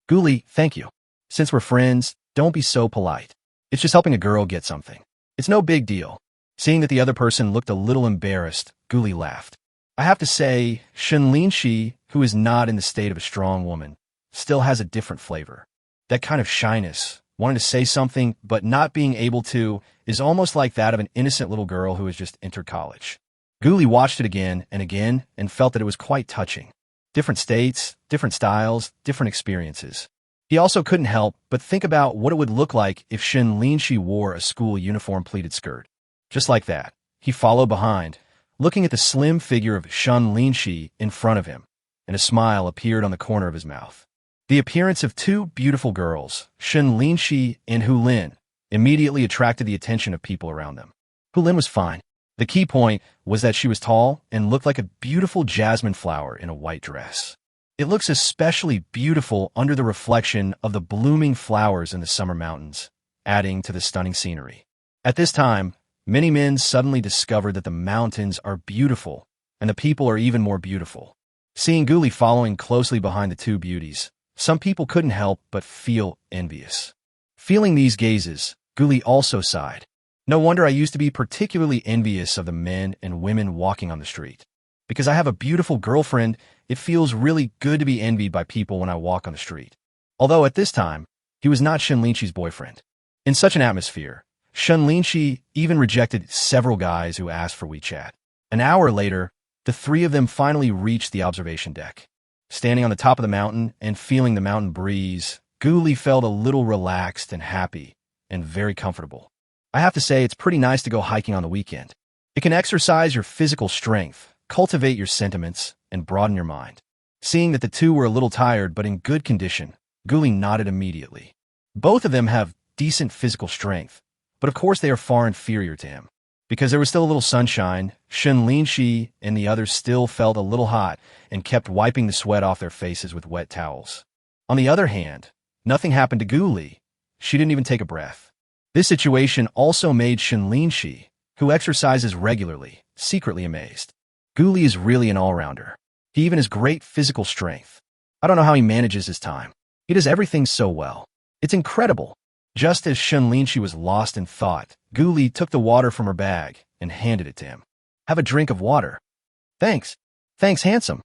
Gu Li, thank you. Since we're friends, don't be so polite. It's just helping a girl get something. It's no big deal. Seeing that the other person looked a little embarrassed, Gu Li laughed. I have to say, Shen Linxi, who is not in the state of a strong woman, still has a different flavor. That kind of shyness, wanting to say something but not being able to, is almost like that of an innocent little girl who has just entered college. Gu Li watched it again and felt that it was quite touching. Different states, different styles, different experiences. He also couldn't help but think about what it would look like if Shen Linxi wore a school uniform pleated skirt. Just like that, he followed behind, looking at the slim figure of Shen Linxi in front of him, and a smile appeared on the corner of his mouth. The appearance of two beautiful girls, Shen Linxi and Hu Lin, immediately attracted the attention of people around them. Hu Lin was fine. The key point was that she was tall and looked like a beautiful jasmine flower in a white dress. It looks especially beautiful under the reflection of the blooming flowers in the summer mountains, adding to the stunning scenery. At this time, many men suddenly discovered that the mountains are beautiful and the people are even more beautiful. Seeing Gu Li following closely behind the two beauties, some people couldn't help but feel envious. Feeling these gazes, Gu Li also sighed. No wonder I used to be particularly envious of the men and women walking on the street. Because I have a beautiful girlfriend, it feels really good to be envied by people when I walk on the street. Although at this time, he was not Shen Linxi's boyfriend. In such an atmosphere, Shen Linxi even rejected several guys who asked for WeChat. An hour later, the three of them finally reached the observation deck. Standing on the top of the mountain and feeling the mountain breeze, Gu Li felt a little relaxed and happy and very comfortable. I have to say, it's pretty nice to go hiking on the weekend. It can exercise your physical strength, cultivate your sentiments, and broaden your mind. Seeing that the two were a little tired but in good condition, Gu Li nodded immediately. Both of them have decent physical strength, but of course they are far inferior to him. Because there was still a little sunshine, Shen Linxi and the others still felt a little hot and kept wiping the sweat off their faces with wet towels. On the other hand, nothing happened to Gu Li. She didn't even take a breath. This situation also made Shen Linxi, who exercises regularly, secretly amazed. Gu Li is really an all-rounder. He even has great physical strength. I don't know how he manages his time. He does everything so well. It's incredible. Just as Shen Linxi was lost in thought, Gu Li took the water from her bag and handed it to him. Have a drink of water. Thanks. Thanks, handsome.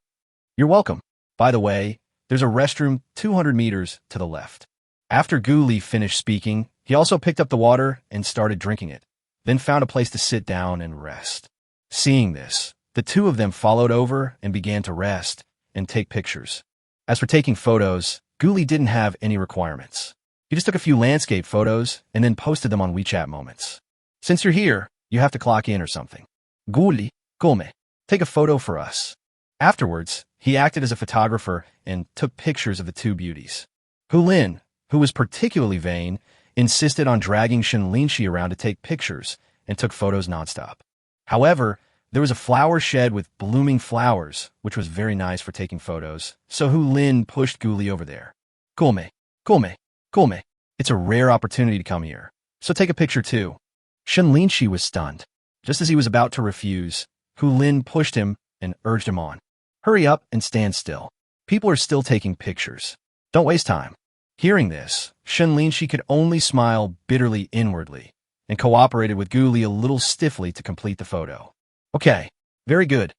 You're welcome. By the way, there's a restroom 200 meters to the left. After Gu Li finished speaking, he also picked up the water and started drinking it, then found a place to sit down and rest. Seeing this, the two of them followed over and began to rest and take pictures. As for taking photos, Gu Li didn't have any requirements. He just took a few landscape photos and then posted them on WeChat Moments. Since you're here, you have to clock in or something. Gu Li, come, take a photo for us. Afterwards, he acted as a photographer and took pictures of the two beauties. Hu Lin, who was particularly vain, insisted on dragging Shen Linxi around to take pictures and took photos nonstop. However, there was a flower shed with blooming flowers, which was very nice for taking photos, so Hu Lin pushed Gu Li over there. Come. It's a rare opportunity to come here, so take a picture too. Shen Linxi was stunned. Just as he was about to refuse, Hu Lin pushed him and urged him on. Hurry up and stand still. People are still taking pictures. Don't waste time. Hearing this, Shen Linxi could only smile bitterly inwardly and cooperated with Gu Li a little stiffly to complete the photo. Okay, very good.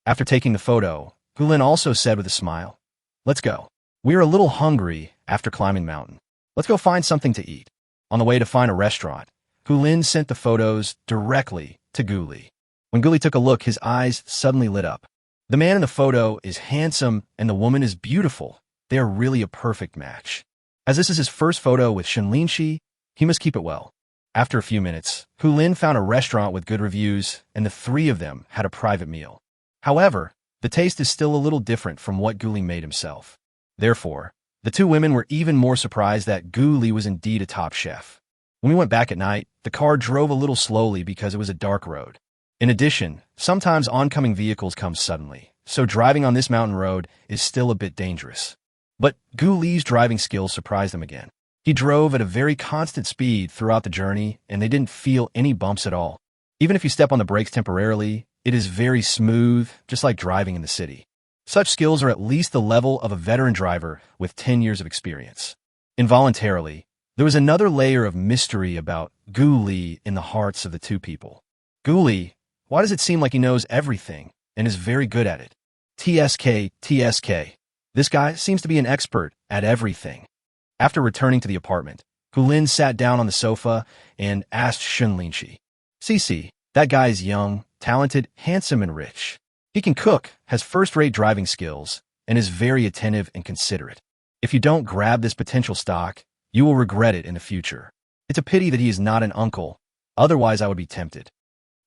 After taking the photo, Hu Lin also said with a smile, let's go. We're a little hungry after climbing the mountain. Let's go find something to eat. On the way to find a restaurant, Hu Lin sent the photos directly to Gu Li. When Gu Li took a look, his eyes suddenly lit up. The man in the photo is handsome and the woman is beautiful. They are really a perfect match. As this is his first photo with Shen Linxi, he must keep it well. After a few minutes, Hu Lin found a restaurant with good reviews, and the three of them had a private meal. However, the taste is still a little different from what Gu Li made himself. Therefore, the two women were even more surprised that Gu Li was indeed a top chef. When we went back at night, the car drove a little slowly because it was a dark road. In addition, sometimes oncoming vehicles come suddenly, so driving on this mountain road is still a bit dangerous. But Gu Li's driving skills surprised them again. He drove at a very constant speed throughout the journey, and they didn't feel any bumps at all. Even if you step on the brakes temporarily, it is very smooth, just like driving in the city. Such skills are at least the level of a veteran driver with 10 years of experience. Involuntarily, there was another layer of mystery about Gu Li in the hearts of the two people. Gu Li, why does it seem like he knows everything and is very good at it? TSK. This guy seems to be an expert at everything. After returning to the apartment, Hu Lin sat down on the sofa and asked Shen Linxi, "Cici, that guy is young, talented, handsome, and rich. He can cook, has first-rate driving skills, and is very attentive and considerate. If you don't grab this potential stock, you will regret it in the future. It's a pity that he is not an uncle, otherwise I would be tempted."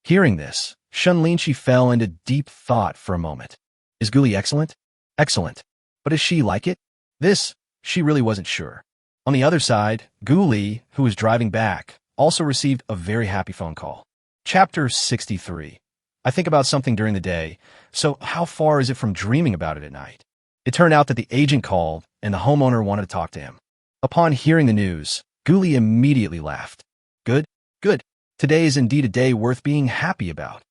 Hearing this, Shen Linxi fell into deep thought for a moment. Is Gu Li excellent? Excellent. But is she like it? This, she really wasn't sure. On the other side, Gu Li, who was driving back, also received a very happy phone call. Chapter 63. I think about something during the day, so how far is it from dreaming about it at night? It turned out that the agent called, and the homeowner wanted to talk to him. Upon hearing the news, Gu Li immediately laughed. Good. Today is indeed a day worth being happy about.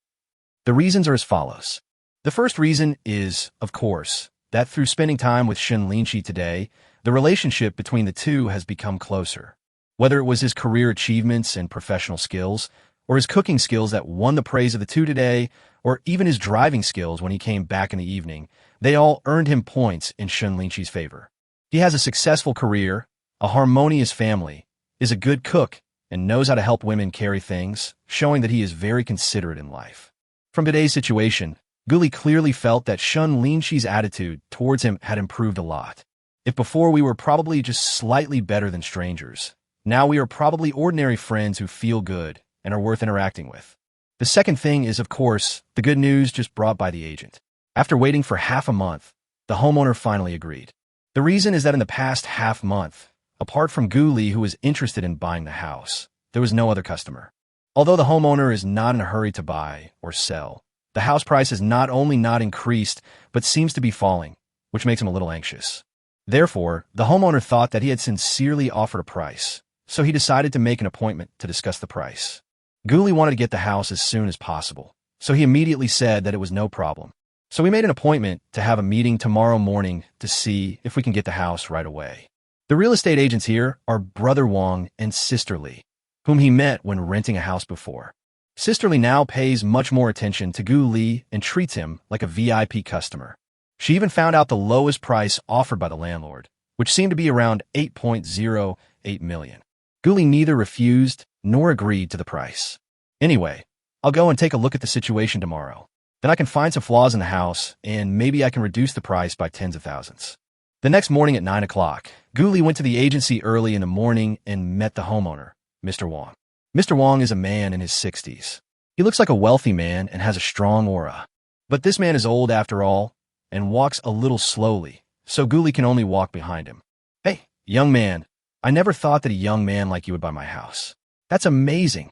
The reasons are as follows. The first reason is, of course, that through spending time with Shen Linxi today, the relationship between the two has become closer. Whether it was his career achievements and professional skills, or his cooking skills that won the praise of the two today, or even his driving skills when he came back in the evening, they all earned him points in Shen Linxi's favor. He has a successful career, a harmonious family, is a good cook, and knows how to help women carry things, showing that he is very considerate in life. From today's situation, Gu Li clearly felt that Shen Linxi's attitude towards him had improved a lot. If before we were probably just slightly better than strangers, now we are probably ordinary friends who feel good and are worth interacting with. The second thing is, of course, the good news just brought by the agent. After waiting for half a month, the homeowner finally agreed. The reason is that in the past half month, apart from Gu Li, who was interested in buying the house, there was no other customer. Although the homeowner is not in a hurry to buy or sell, the house price has not only not increased, but seems to be falling, which makes him a little anxious. Therefore, the homeowner thought that he had sincerely offered a price, so he decided to make an appointment to discuss the price. Gu Li wanted to get the house as soon as possible, so he immediately said that it was no problem. So we made an appointment to have a meeting tomorrow morning to see if we can get the house right away. The real estate agents here are Brother Wang and Sister Li, whom he met when renting a house before. Sister Li now pays much more attention to Gu Li and treats him like a VIP customer. She even found out the lowest price offered by the landlord, which seemed to be around 8.08 million. Gu Li neither refused nor agreed to the price. Anyway, I'll go and take a look at the situation tomorrow. Then I can find some flaws in the house, and maybe I can reduce the price by tens of thousands. The next morning at 9 o'clock, Gu Li went to the agency early in the morning and met the homeowner, Mr. Wang. Mr. Wang is a man in his 60s. He looks like a wealthy man and has a strong aura. But this man is old after all and walks a little slowly, so Gu Li can only walk behind him. Hey, young man, I never thought that a young man like you would buy my house. That's amazing.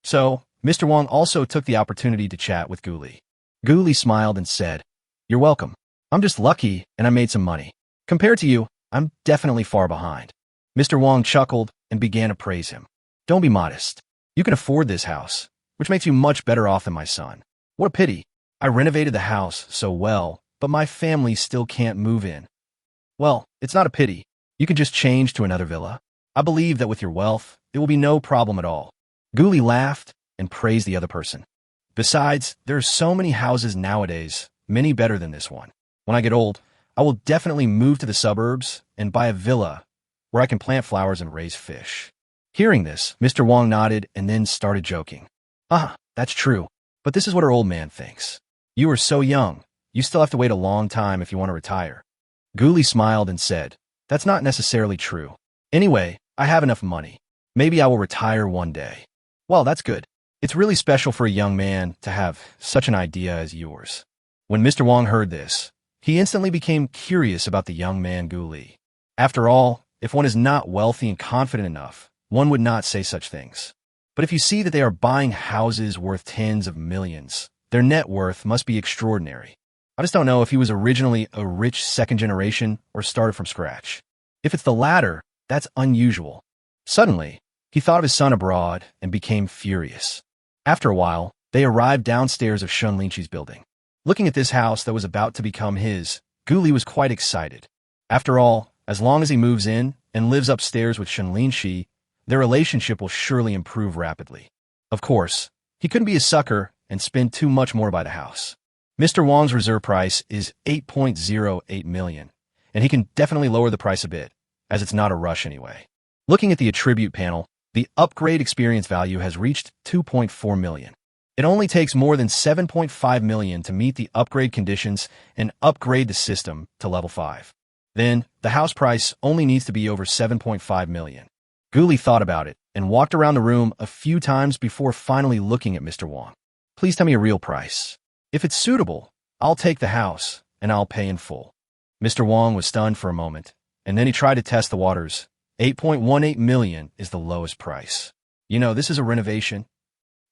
So, Mr. Wang also took the opportunity to chat with Gu Li. Gu Li smiled and said, "You're welcome. I'm just lucky and I made some money. Compared to you, I'm definitely far behind." Mr. Wang chuckled and began to praise him. "Don't be modest. You can afford this house, which makes you much better off than my son. What a pity. I renovated the house so well, but my family still can't move in." "Well, it's not a pity. You can just change to another villa. I believe that with your wealth, it will be no problem at all." Gu Li laughed and praised the other person. "Besides, there are so many houses nowadays, many better than this one. When I get old, I will definitely move to the suburbs and buy a villa where I can plant flowers and raise fish." Hearing this, Mr. Wang nodded and then started joking. "Ah, that's true. But this is what our old man thinks. You are so young. You still have to wait a long time if you want to retire. Guli smiled and said, That's not necessarily true. Anyway, I have enough money. Maybe I will retire one day. Well, that's good. It's really special for a young man to have such an idea as yours. When Mr. Wang heard this, he instantly became curious about the young man Guli. After all, if one is not wealthy and confident enough, one would not say such things. But if you see that they are buying houses worth tens of millions, their net worth must be extraordinary. I just don't know if he was originally a rich second generation or started from scratch. If it's the latter, that's unusual. Suddenly, he thought of his son abroad and became furious. After a while, they arrived downstairs of Shen Linxi's building. Looking at this house that was about to become his, Guli was quite excited. After all, as long as he moves in and lives upstairs with Shen Linxi, their relationship will surely improve rapidly. Of course, he couldn't be a sucker and spend too much more by the house. Mr. Wang's reserve price is 8.08 million, and he can definitely lower the price a bit, as it's not a rush anyway. Looking at the attribute panel, the upgrade experience value has reached 2.4 million. It only takes more than 7.5 million to meet the upgrade conditions and upgrade the system to level 5. Then, the house price only needs to be over 7.5 million. Guli thought about it and walked around the room a few times before finally looking at Mr. Wang. Please tell me a real price. If it's suitable, I'll take the house and I'll pay in full. Mr. Wang was stunned for a moment, and then he tried to test the waters. 8.18 million is the lowest price. You know, this is a renovation.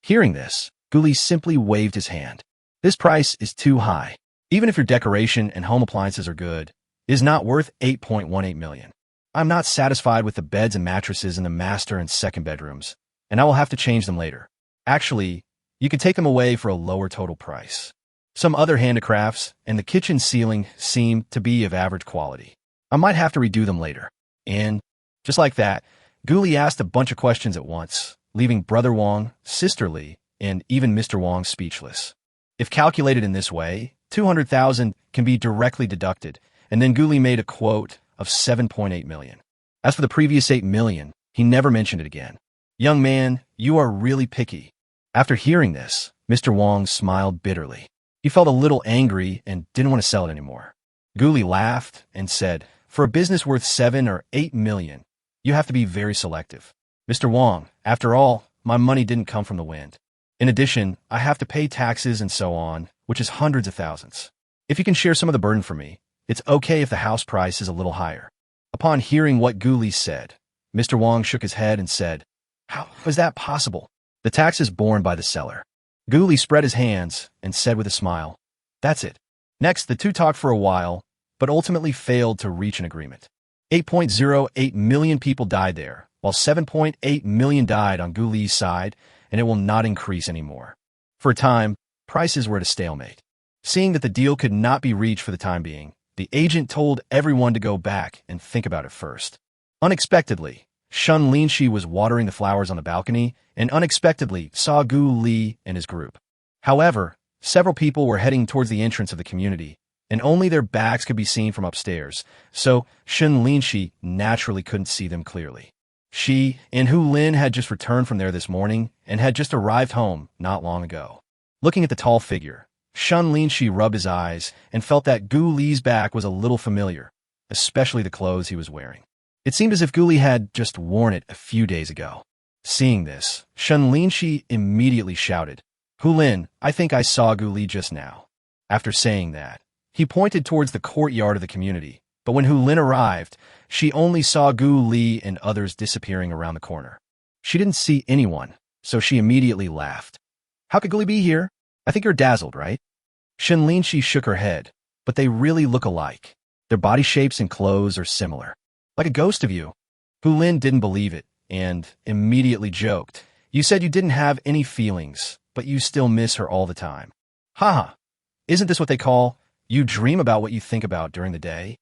Hearing this, Guli simply waved his hand. This price is too high. Even if your decoration and home appliances are good, it is not worth 8.18 million. I'm not satisfied with the beds and mattresses in the master and second bedrooms, and I will have to change them later. Actually, you could take them away for a lower total price. Some other handicrafts and the kitchen ceiling seem to be of average quality. I might have to redo them later. And, just like that, Guli asked a bunch of questions at once, leaving Brother Wang, Sister Li, and even Mr. Wang speechless. If calculated in this way, 200,000 can be directly deducted, and then Guli made a quote of 7.8 million. As for the previous 8 million, he never mentioned it again. Young man, you are really picky. After hearing this, Mr. Wang smiled bitterly. He felt a little angry and didn't want to sell it anymore. Guli laughed and said, For a business worth 7 or 8 million, you have to be very selective. Mr. Wang, after all, my money didn't come from the wind. In addition, I have to pay taxes and so on, which is hundreds of thousands. If you can share some of the burden for me, it's okay if the house price is a little higher. Upon hearing what Guli said, Mr. Wang shook his head and said, How is that possible? The tax is borne by the seller. Guli spread his hands and said with a smile, That's it. Next, the two talked for a while, but ultimately failed to reach an agreement. 8.08 million people died there, while 7.8 million died on Guli's side, and it will not increase anymore. For a time, prices were at a stalemate. Seeing that the deal could not be reached for the time being, the agent told everyone to go back and think about it first. Unexpectedly, Shen Linxi was watering the flowers on the balcony and unexpectedly saw Guli and his group. However, several people were heading towards the entrance of the community, and only their backs could be seen from upstairs, so Shen Linxi naturally couldn't see them clearly. She and Hu Lin had just returned from there this morning and had just arrived home not long ago. Looking at the tall figure, Shen Linxi rubbed his eyes and felt that Guli's back was a little familiar, especially the clothes he was wearing. It seemed as if Guli had just worn it a few days ago. Seeing this, Shen Linxi immediately shouted, Hu Lin, I think I saw Guli just now. After saying that, he pointed towards the courtyard of the community, but when Hu Lin arrived, she only saw Guli and others disappearing around the corner. She didn't see anyone, so she immediately laughed. How could Guli be here? I think you're dazzled, right? Shen Linxi shook her head, but they really look alike. Their body shapes and clothes are similar. Like a ghost of you. Hu Lin didn't believe it, and immediately joked. You said you didn't have any feelings, but you still miss her all the time. Haha, isn't this what they call, you dream about what you think about during the day?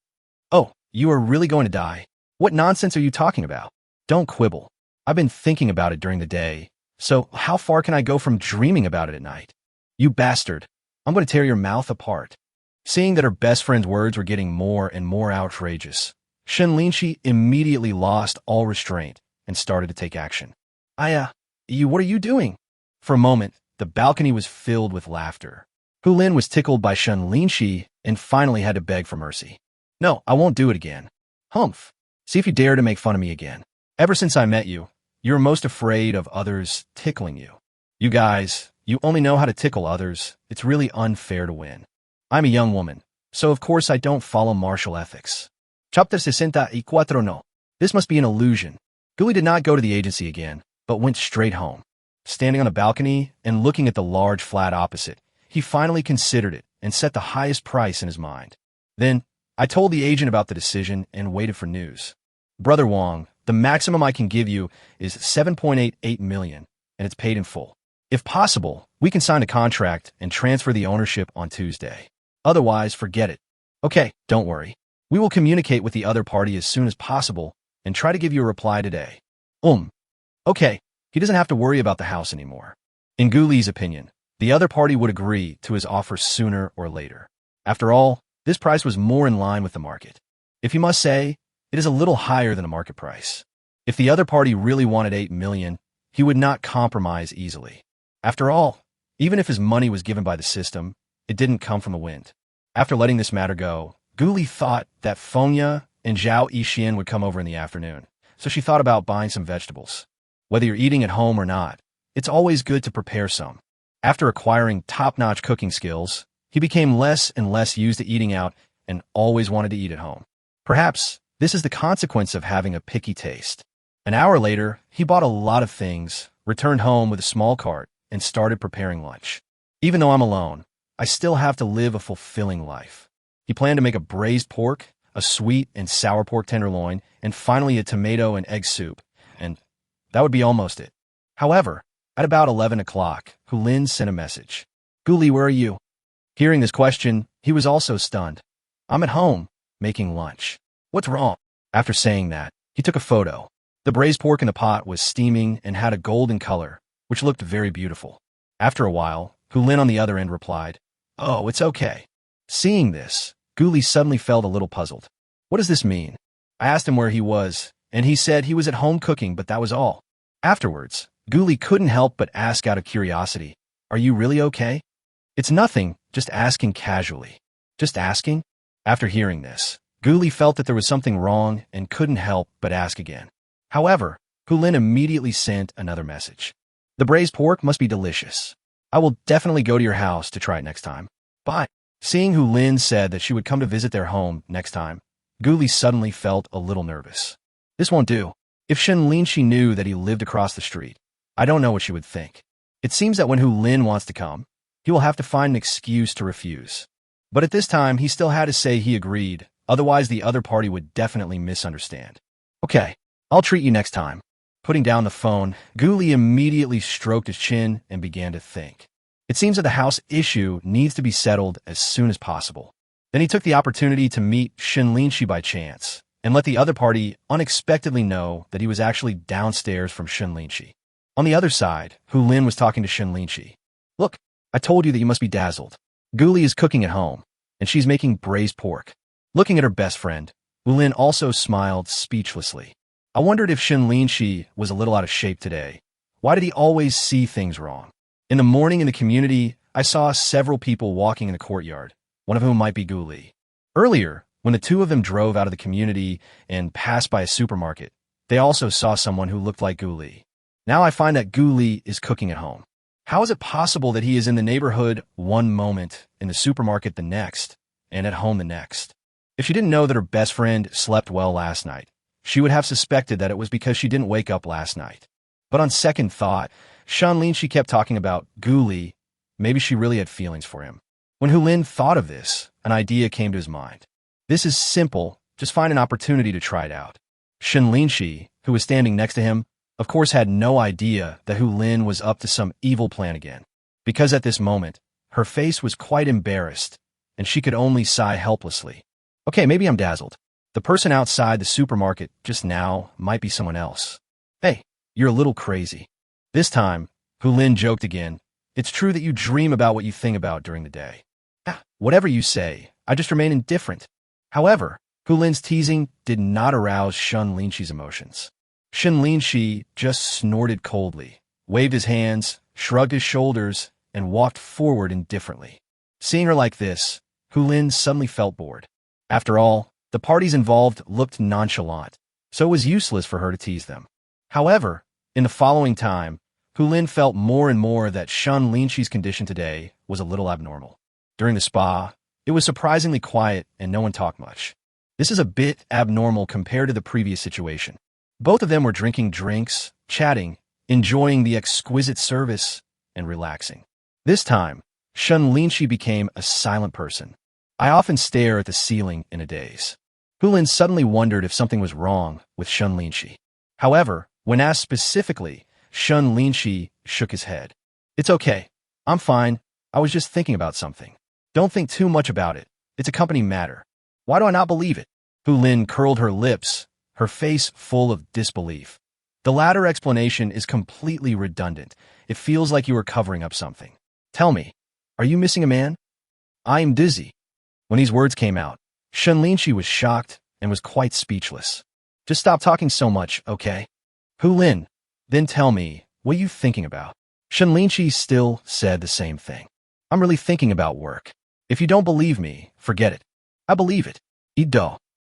Oh, you are really going to die? What nonsense are you talking about? Don't quibble. I've been thinking about it during the day, so how far can I go from dreaming about it at night? You bastard. I'm going to tear your mouth apart. Seeing that her best friend's words were getting more and more outrageous, Shen Linxi immediately lost all restraint and started to take action. What are you doing? For a moment, the balcony was filled with laughter. Hu Lin was tickled by Shen Linxi and finally had to beg for mercy. No, I won't do it again. Humph. See if you dare to make fun of me again. Ever since I met you, you're most afraid of others tickling you. You guys, you only know how to tickle others. It's really unfair to win. I'm a young woman, so of course I don't follow martial ethics. Chapter 64 no. This must be an illusion. Guli did not go to the agency again, but went straight home. Standing on a balcony and looking at the large flat opposite, he finally considered it and set the highest price in his mind. Then, I told the agent about the decision and waited for news. Brother Wang, the maximum I can give you is 7.88 million, and it's paid in full. If possible, we can sign a contract and transfer the ownership on Tuesday. Otherwise, forget it. Okay, don't worry. We will communicate with the other party as soon as possible and try to give you a reply today. Okay, he doesn't have to worry about the house anymore. In Guli's opinion, the other party would agree to his offer sooner or later. After all, this price was more in line with the market. If you must say, it is a little higher than a market price. If the other party really wanted 8 million, he would not compromise easily. After all, even if his money was given by the system, it didn't come from the wind. After letting this matter go, Guli thought that Fengya and Zhao Yixian would come over in the afternoon, so she thought about buying some vegetables. Whether you're eating at home or not, it's always good to prepare some. After acquiring top-notch cooking skills, he became less and less used to eating out and always wanted to eat at home. Perhaps this is the consequence of having a picky taste. An hour later, he bought a lot of things, returned home with a small cart, and started preparing lunch. Even though I'm alone, I still have to live a fulfilling life. He planned to make a braised pork, a sweet and sour pork tenderloin, and finally a tomato and egg soup, and that would be almost it. However, at about 11 o'clock, Hu Lin sent a message. Guli, where are you? Hearing this question, he was also stunned. I'm at home, making lunch. What's wrong? After saying that, he took a photo. The braised pork in the pot was steaming and had a golden color, which looked very beautiful. After a while, Hu Lin on the other end replied, Oh, it's okay. Seeing this, Guli suddenly felt a little puzzled. What does this mean? I asked him where he was, and he said he was at home cooking, but that was all. Afterwards, Guli couldn't help but ask out of curiosity, Are you really okay? It's nothing, just asking casually. Just asking? After hearing this, Guli felt that there was something wrong and couldn't help but ask again. However, Hu Lin immediately sent another message. The braised pork must be delicious. I will definitely go to your house to try it next time. Bye. Seeing Hu Lin said that she would come to visit their home next time, Guli suddenly felt a little nervous. This won't do. If Shen Linxi knew that he lived across the street, I don't know what she would think. It seems that when Hu Lin wants to come, he will have to find an excuse to refuse. But at this time, he still had to say he agreed, otherwise the other party would definitely misunderstand. Okay, I'll treat you next time. Putting down the phone, Guli immediately stroked his chin and began to think. It seems that the house issue needs to be settled as soon as possible. Then he took the opportunity to meet Shen Linxi by chance and let the other party unexpectedly know that he was actually downstairs from Shen Linxi. On the other side, Hu Lin was talking to Shen Linxi. Look, I told you that you must be dazzled. Guli is cooking at home, and she's making braised pork. Looking at her best friend, Hu Lin also smiled speechlessly. I wondered if Shen Linxi was a little out of shape today. Why did he always see things wrong? In the morning in the community, I saw several people walking in the courtyard, one of whom might be Guli. Earlier, when the two of them drove out of the community and passed by a supermarket, they also saw someone who looked like Guli. Now I find that Guli is cooking at home. How is it possible that he is in the neighborhood one moment, in the supermarket the next, and at home the next? If she didn't know that her best friend slept well last night, she would have suspected that it was because she didn't wake up last night. But on second thought, Shen Linxi kept talking about Guli. Maybe she really had feelings for him. When Hu Lin thought of this, an idea came to his mind. This is simple, just find an opportunity to try it out. Shen Linxi, who was standing next to him, of course had no idea that Hu Lin was up to some evil plan again, because at this moment, her face was quite embarrassed, and she could only sigh helplessly. Okay, maybe I'm dazzled. The person outside the supermarket just now might be someone else. Hey, you're a little crazy. This time, Hu Lin joked again. It's true that you dream about what you think about during the day. Whatever you say, I just remain indifferent. However, Hu Lin's teasing did not arouse Shen Linxi's emotions. Shen Linxi just snorted coldly, waved his hands, shrugged his shoulders, and walked forward indifferently. Seeing her like this, Hulin suddenly felt bored. After all, the parties involved looked nonchalant, so it was useless for her to tease them. However, in the following time, Hulin felt more and more that Shen Linxi's condition today was a little abnormal. During the spa, it was surprisingly quiet and no one talked much. This is a bit abnormal compared to the previous situation. Both of them were drinking drinks, chatting, enjoying the exquisite service, and relaxing. This time, Shen Linxi became a silent person. I often stare at the ceiling in a daze. Hulin suddenly wondered if something was wrong with Shen Linxi. However, when asked specifically, Shen Linxi shook his head. It's okay. I'm fine. I was just thinking about something. Don't think too much about it. It's a company matter. Why do I not believe it? Hulin curled her lips, her face full of disbelief. The latter explanation is completely redundant. It feels like you are covering up something. Tell me, are you missing a man? I am dizzy. When these words came out, Shen Linxi was shocked and was quite speechless. Just stop talking so much, okay? Hulin, then tell me, what are you thinking about? Shen Linxi still said the same thing. I'm really thinking about work. If you don't believe me, forget it. I believe it. Eat dough.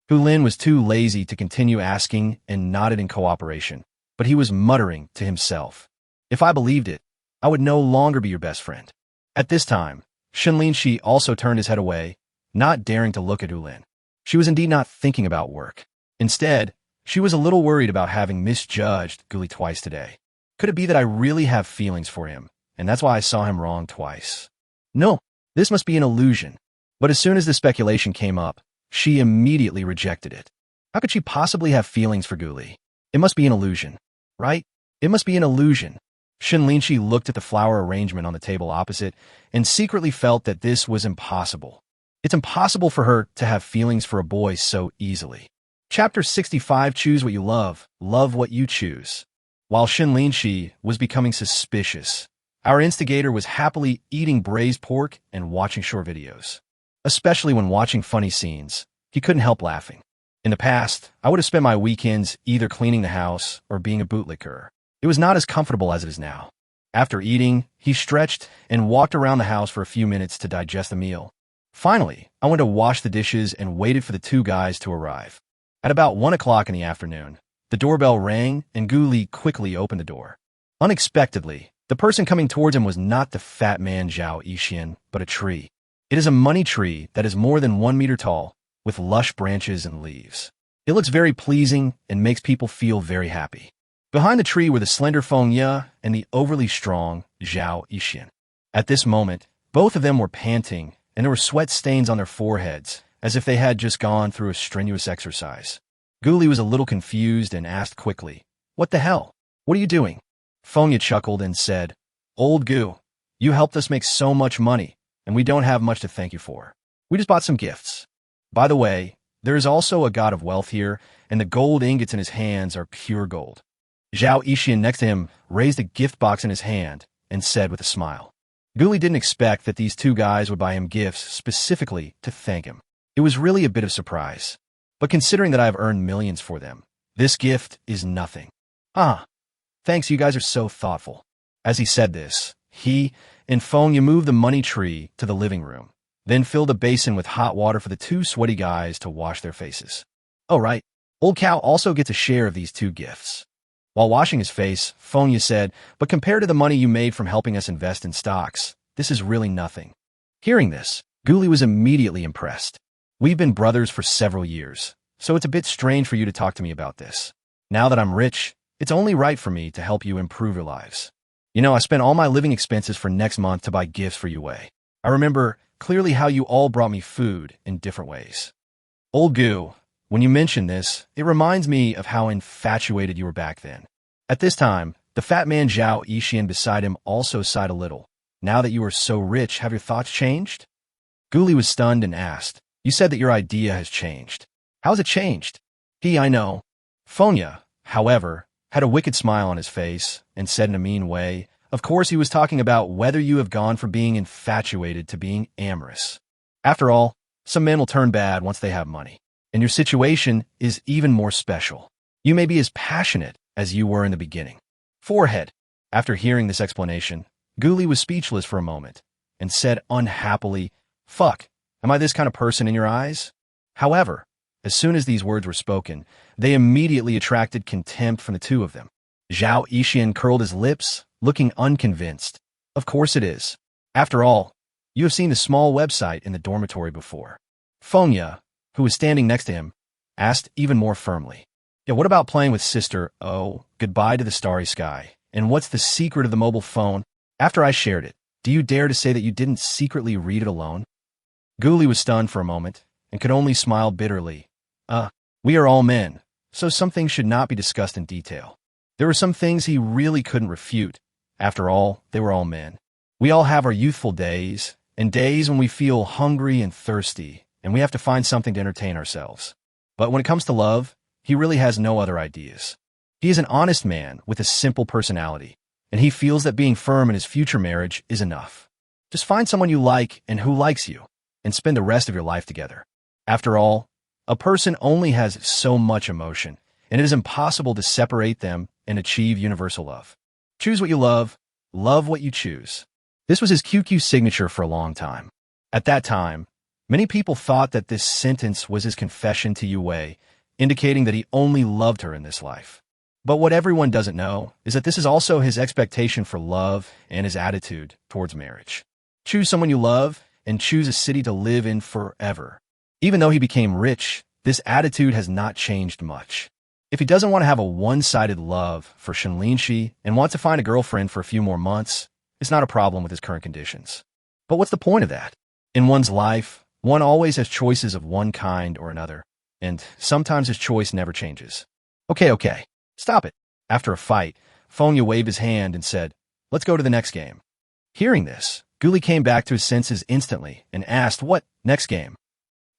Hulin was too lazy to continue asking and nodded in cooperation, but he was muttering to himself. If I believed it, I would no longer be your best friend. At this time, Shen Linxi also turned his head away, not daring to look at Hulin. She was indeed not thinking about work. Instead, she was a little worried about having misjudged Guli twice today. Could it be that I really have feelings for him, and that's why I saw him wrong twice? No, this must be an illusion. But as soon as the speculation came up, she immediately rejected it. How could she possibly have feelings for Guli? It must be an illusion, right? It must be an illusion. Shen Linxi looked at the flower arrangement on the table opposite and secretly felt that this was impossible. It's impossible for her to have feelings for a boy so easily. Chapter 65. Choose what you love what you choose. While Shen Linxi was becoming suspicious, our instigator was happily eating braised pork and watching short videos. Especially when watching funny scenes, he couldn't help laughing. In the past, I would have spent my weekends either cleaning the house or being a bootlicker. It was not as comfortable as it is now. After eating, he stretched and walked around the house for a few minutes to digest the meal. Finally, I went to wash the dishes and waited for the two guys to arrive. At about 1 o'clock in the afternoon, the doorbell rang and Guli quickly opened the door. Unexpectedly, the person coming towards him was not the fat man Zhao Yixian, but a tree. It is a money tree that is more than 1 meter tall, with lush branches and leaves. It looks very pleasing and makes people feel very happy. Behind the tree were the slender Feng Ye and the overly strong Zhao Yixian. At this moment, both of them were panting, and there were sweat stains on their foreheads, as if they had just gone through a strenuous exercise. Guli was a little confused and asked quickly, "What the hell? What are you doing?" Feng Ye chuckled and said, "Old Gu, you helped us make so much money, and we don't have much to thank you for. We just bought some gifts. By the way, there is also a god of wealth here, and the gold ingots in his hands are pure gold." Zhao Yixian next to him raised a gift box in his hand and said with a smile. Guli didn't expect that these two guys would buy him gifts specifically to thank him. It was really a bit of surprise. But considering that I have earned millions for them, this gift is nothing. Ah, thanks, you guys are so thoughtful. As he said this, he and Feng Ye moved the money tree to the living room, then filled a basin with hot water for the two sweaty guys to wash their faces. Oh right, Old Cow also gets a share of these two gifts. While washing his face, Feng Ye said, "But compared to the money you made from helping us invest in stocks, this is really nothing." Hearing this, Guli was immediately impressed. We've been brothers for several years, so it's a bit strange for you to talk to me about this. Now that I'm rich, it's only right for me to help you improve your lives. You know, I spent all my living expenses for next month to buy gifts for Yue. I remember clearly how you all brought me food in different ways. Old Gu, when you mention this, it reminds me of how infatuated you were back then. At this time, the fat man Zhao Yixian beside him also sighed a little. Now that you are so rich, have your thoughts changed? Guli was stunned and asked, "You said that your idea has changed. How has it changed?" I know. Feng Ye, however, had a wicked smile on his face and said in a mean way, "Of course he was talking about whether you have gone from being infatuated to being amorous. After all, some men will turn bad once they have money. And your situation is even more special. You may be as passionate as you were in the beginning." Forehead. After hearing this explanation, Guli was speechless for a moment. and said unhappily, "Fuck, am I this kind of person in your eyes?" However, as soon as these words were spoken, they immediately attracted contempt from the two of them. Zhao Yixian curled his lips, looking unconvinced. Of course it is. After all, you have seen the small website in the dormitory before. Fengya, who was standing next to him, asked even more firmly. Yeah, what about playing with sister? Oh, goodbye to the starry sky. And what's the secret of the mobile phone? After I shared it, do you dare to say that you didn't secretly read it alone? Guli was stunned for a moment and could only smile bitterly. We are all men, so some things should not be discussed in detail. There were some things he really couldn't refute. After all, they were all men. We all have our youthful days, and days when we feel hungry and thirsty, and we have to find something to entertain ourselves. But when it comes to love, he really has no other ideas. He is an honest man with a simple personality, and he feels that being firm in his future marriage is enough. Just find someone you like and who likes you, and spend the rest of your life together. After all, a person only has so much emotion, and it is impossible to separate them and achieve universal love. Choose what you love what you choose. This was his QQ signature for a long time. At that time, many people thought that this sentence was his confession to Yue, indicating that he only loved her in this life. But what everyone doesn't know is that this is also his expectation for love and his attitude towards marriage. Choose someone you love and choose a city to live in forever. Even though he became rich, this attitude has not changed much. If he doesn't want to have a one-sided love for Shen Linxi and wants to find a girlfriend for a few more months, it's not a problem with his current conditions. But what's the point of that? In one's life, one always has choices of one kind or another, and sometimes his choice never changes. Okay, stop it. After a fight, Fengya waved his hand and said, "Let's go to the next game." Hearing this, Guli came back to his senses instantly and asked, "What next game?"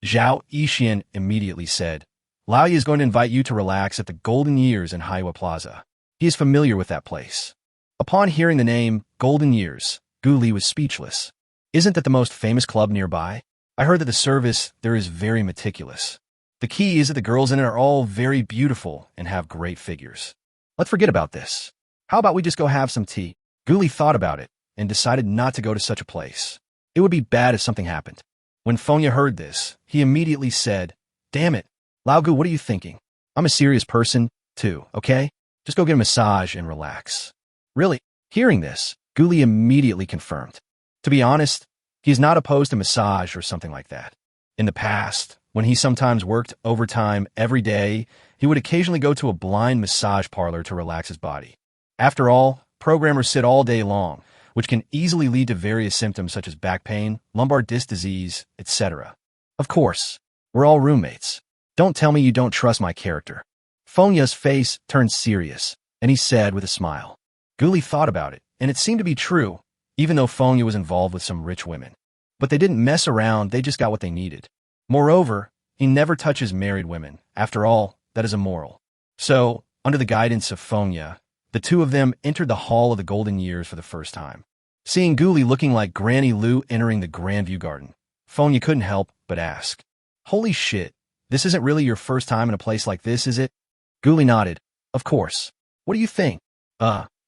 Zhao Yixian immediately said, "Lao Yi is going to invite you to relax at the Golden Years in Haiwa Plaza. He is familiar with that place." Upon hearing the name Golden Years, Guli was speechless. Isn't that the most famous club nearby? I heard that the service there is very meticulous. The key is that the girls in it are all very beautiful and have great figures. Let's forget about this. How about we just go have some tea? Guli thought about it and decided not to go to such a place. It would be bad if something happened. When Fengya heard this, he immediately said, "Damn it, Lao Gu, what are you thinking? I'm a serious person, too, okay? Just go get a massage and relax." Really? Hearing this, Guli immediately confirmed. To be honest, he is not opposed to massage or something like that. In the past, when he sometimes worked overtime every day, he would occasionally go to a blind massage parlor to relax his body. After all, programmers sit all day long, which can easily lead to various symptoms such as back pain, lumbar disc disease, etc. Of course, we're all roommates. Don't tell me you don't trust my character. Fengya's face turned serious, and he said with a smile. Guli thought about it, and it seemed to be true, even though Fengya was involved with some rich women. But they didn't mess around, they just got what they needed. Moreover, he never touches married women. After all, that is immoral. So, under the guidance of Fengya, the two of them entered the Hall of the Golden Years for the first time. Seeing Guli looking like Granny Lu entering the Grandview Garden, Fengya couldn't help but ask, "Holy shit, this isn't really your first time in a place like this, is it?" Guli nodded. "Of course. What do you think?"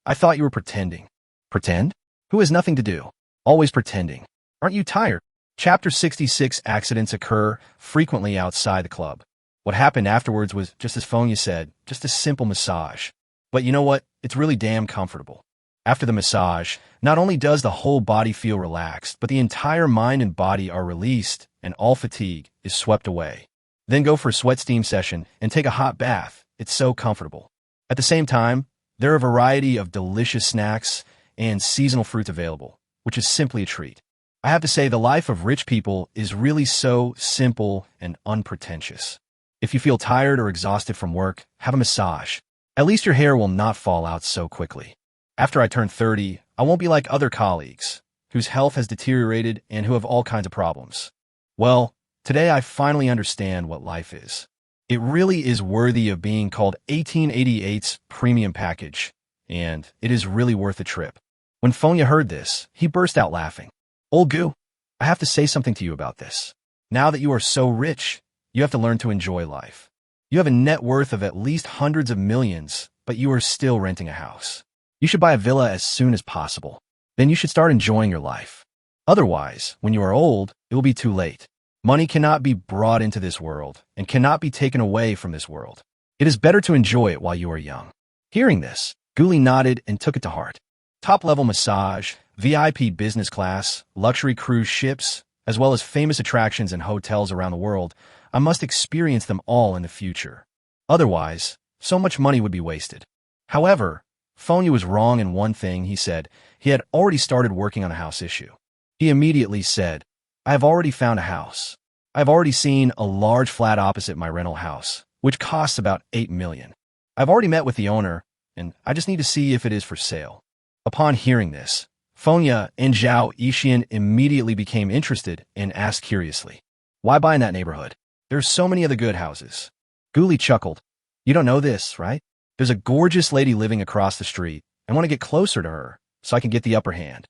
I thought you were pretending." "Pretend? Who has nothing to do? Always pretending. Aren't you tired?" Chapter 66 Accidents occur frequently outside the club. What happened afterwards was, just as Fengya said, just a simple massage. But you know what? It's really damn comfortable. After the massage, not only does the whole body feel relaxed, but the entire mind and body are released and all fatigue is swept away. Then go for a sweat steam session and take a hot bath. It's so comfortable. At the same time, there are a variety of delicious snacks and seasonal fruits available, which is simply a treat. I have to say the life of rich people is really so simple and unpretentious. If you feel tired or exhausted from work, have a massage. At least your hair will not fall out so quickly. After I turn 30, I won't be like other colleagues, whose health has deteriorated and who have all kinds of problems. Well, today I finally understand what life is. It really is worthy of being called 1888's premium package, and it is really worth the trip. When Fengya heard this, he burst out laughing. "Old Gu, I have to say something to you about this. Now that you are so rich, you have to learn to enjoy life. You have a net worth of at least hundreds of millions, but you are still renting a house. You should buy a villa as soon as possible. Then you should start enjoying your life. Otherwise, when you are old, it will be too late. Money cannot be brought into this world and cannot be taken away from this world. It is better to enjoy it while you are young. Hearing this, Guli nodded and took it to heart. Top-level massage, VIP business class, luxury cruise ships, as well as famous attractions and hotels around the world, I must experience them all in the future. Otherwise, so much money would be wasted. However, Fonya was wrong in one thing. He said he had already started working on a house issue. He immediately said, I have already found a house. I have already seen a large flat opposite my rental house, which costs about 8 million. I've already met with the owner, and I just need to see if it is for sale. Upon hearing this, Fonya and Zhao Yixian immediately became interested and asked curiously, why buy in that neighborhood? There's so many other good houses. Guli chuckled. You don't know this, right? There's a gorgeous lady living across the street. I want to get closer to her so I can get the upper hand.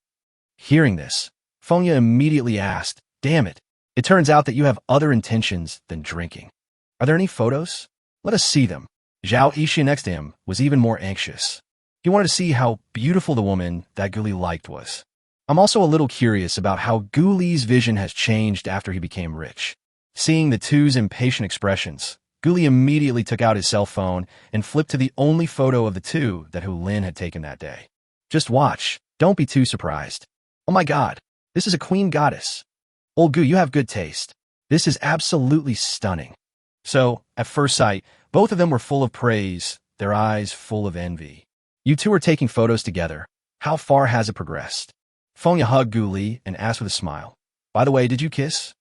Hearing this, Fonya immediately asked, damn it, it turns out that you have other intentions than drinking. Are there any photos? Let us see them. Zhao Yixian next to him was even more anxious. He wanted to see how beautiful the woman that Guli liked was. I'm also a little curious about how Guli's vision has changed after he became rich. Seeing the two's impatient expressions, Guli immediately took out his cell phone and flipped to the only photo of the two that Hu Lin had taken that day. Just watch. Don't be too surprised. Oh my god, this is a queen goddess. Old Gu, you have good taste. This is absolutely stunning. So, at first sight, both of them were full of praise, their eyes full of envy. You two are taking photos together. How far has it progressed? Fonya hugged Guli and asked with a smile. By the way, did you kiss?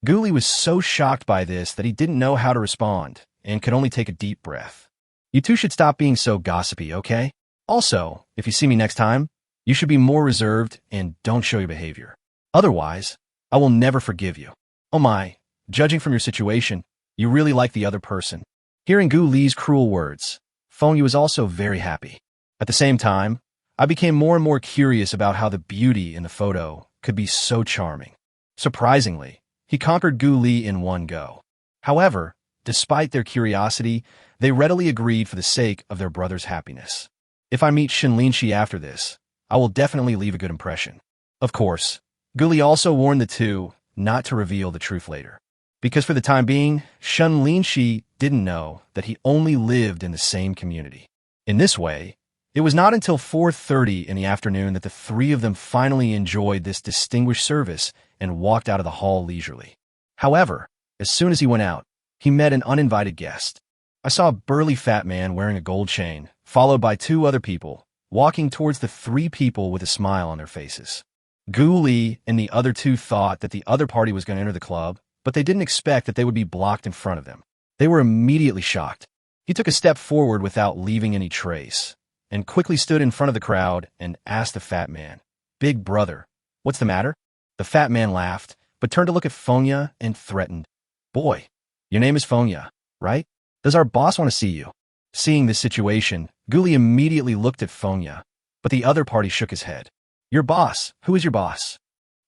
Guli was so shocked by this that he didn't know how to respond and could only take a deep breath. You two should stop being so gossipy, okay? Also, if you see me next time, you should be more reserved and don't show your behavior. Otherwise, I will never forgive you. Oh my, judging from your situation, you really like the other person. Hearing Gu Li's cruel words, Fonya was also very happy. At the same time, I became more and more curious about how the beauty in the photo could be so charming. Surprisingly, he conquered Gu Li in one go. However, despite their curiosity, they readily agreed for the sake of their brother's happiness. If I meet Shen Linxi after this, I will definitely leave a good impression. Of course, Gu Li also warned the two not to reveal the truth later. Because for the time being, Shen Linxi didn't know that he only lived in the same community. In this way, it was not until 4:30 in the afternoon that the three of them finally enjoyed this distinguished service and walked out of the hall leisurely. However, as soon as he went out, he met an uninvited guest. I saw a burly fat man wearing a gold chain, followed by two other people, walking towards the three people with a smile on their faces. Gu Li and the other two thought that the other party was going to enter the club, but they didn't expect that they would be blocked in front of them. They were immediately shocked. He took a step forward without leaving any trace, and quickly stood in front of the crowd and asked the fat man, Big brother, what's the matter? The fat man laughed, but turned to look at Fonya and threatened, Boy, your name is Fonya, right? Does our boss want to see you? Seeing this situation, Gu Li immediately looked at Fonya, but the other party shook his head. Your boss? Who is your boss?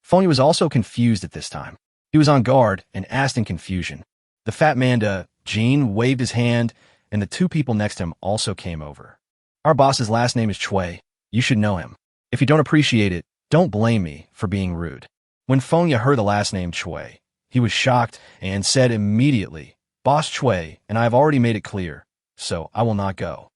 Fonya was also confused at this time. He was on guard and asked in confusion. The fat man, Jean, waved his hand, and the two people next to him also came over. Our boss's last name is Chui. You should know him. If you don't appreciate it, don't blame me for being rude. When Fonya heard the last name Chui, he was shocked and said immediately, Boss Chui, and I have already made it clear, so I will not go.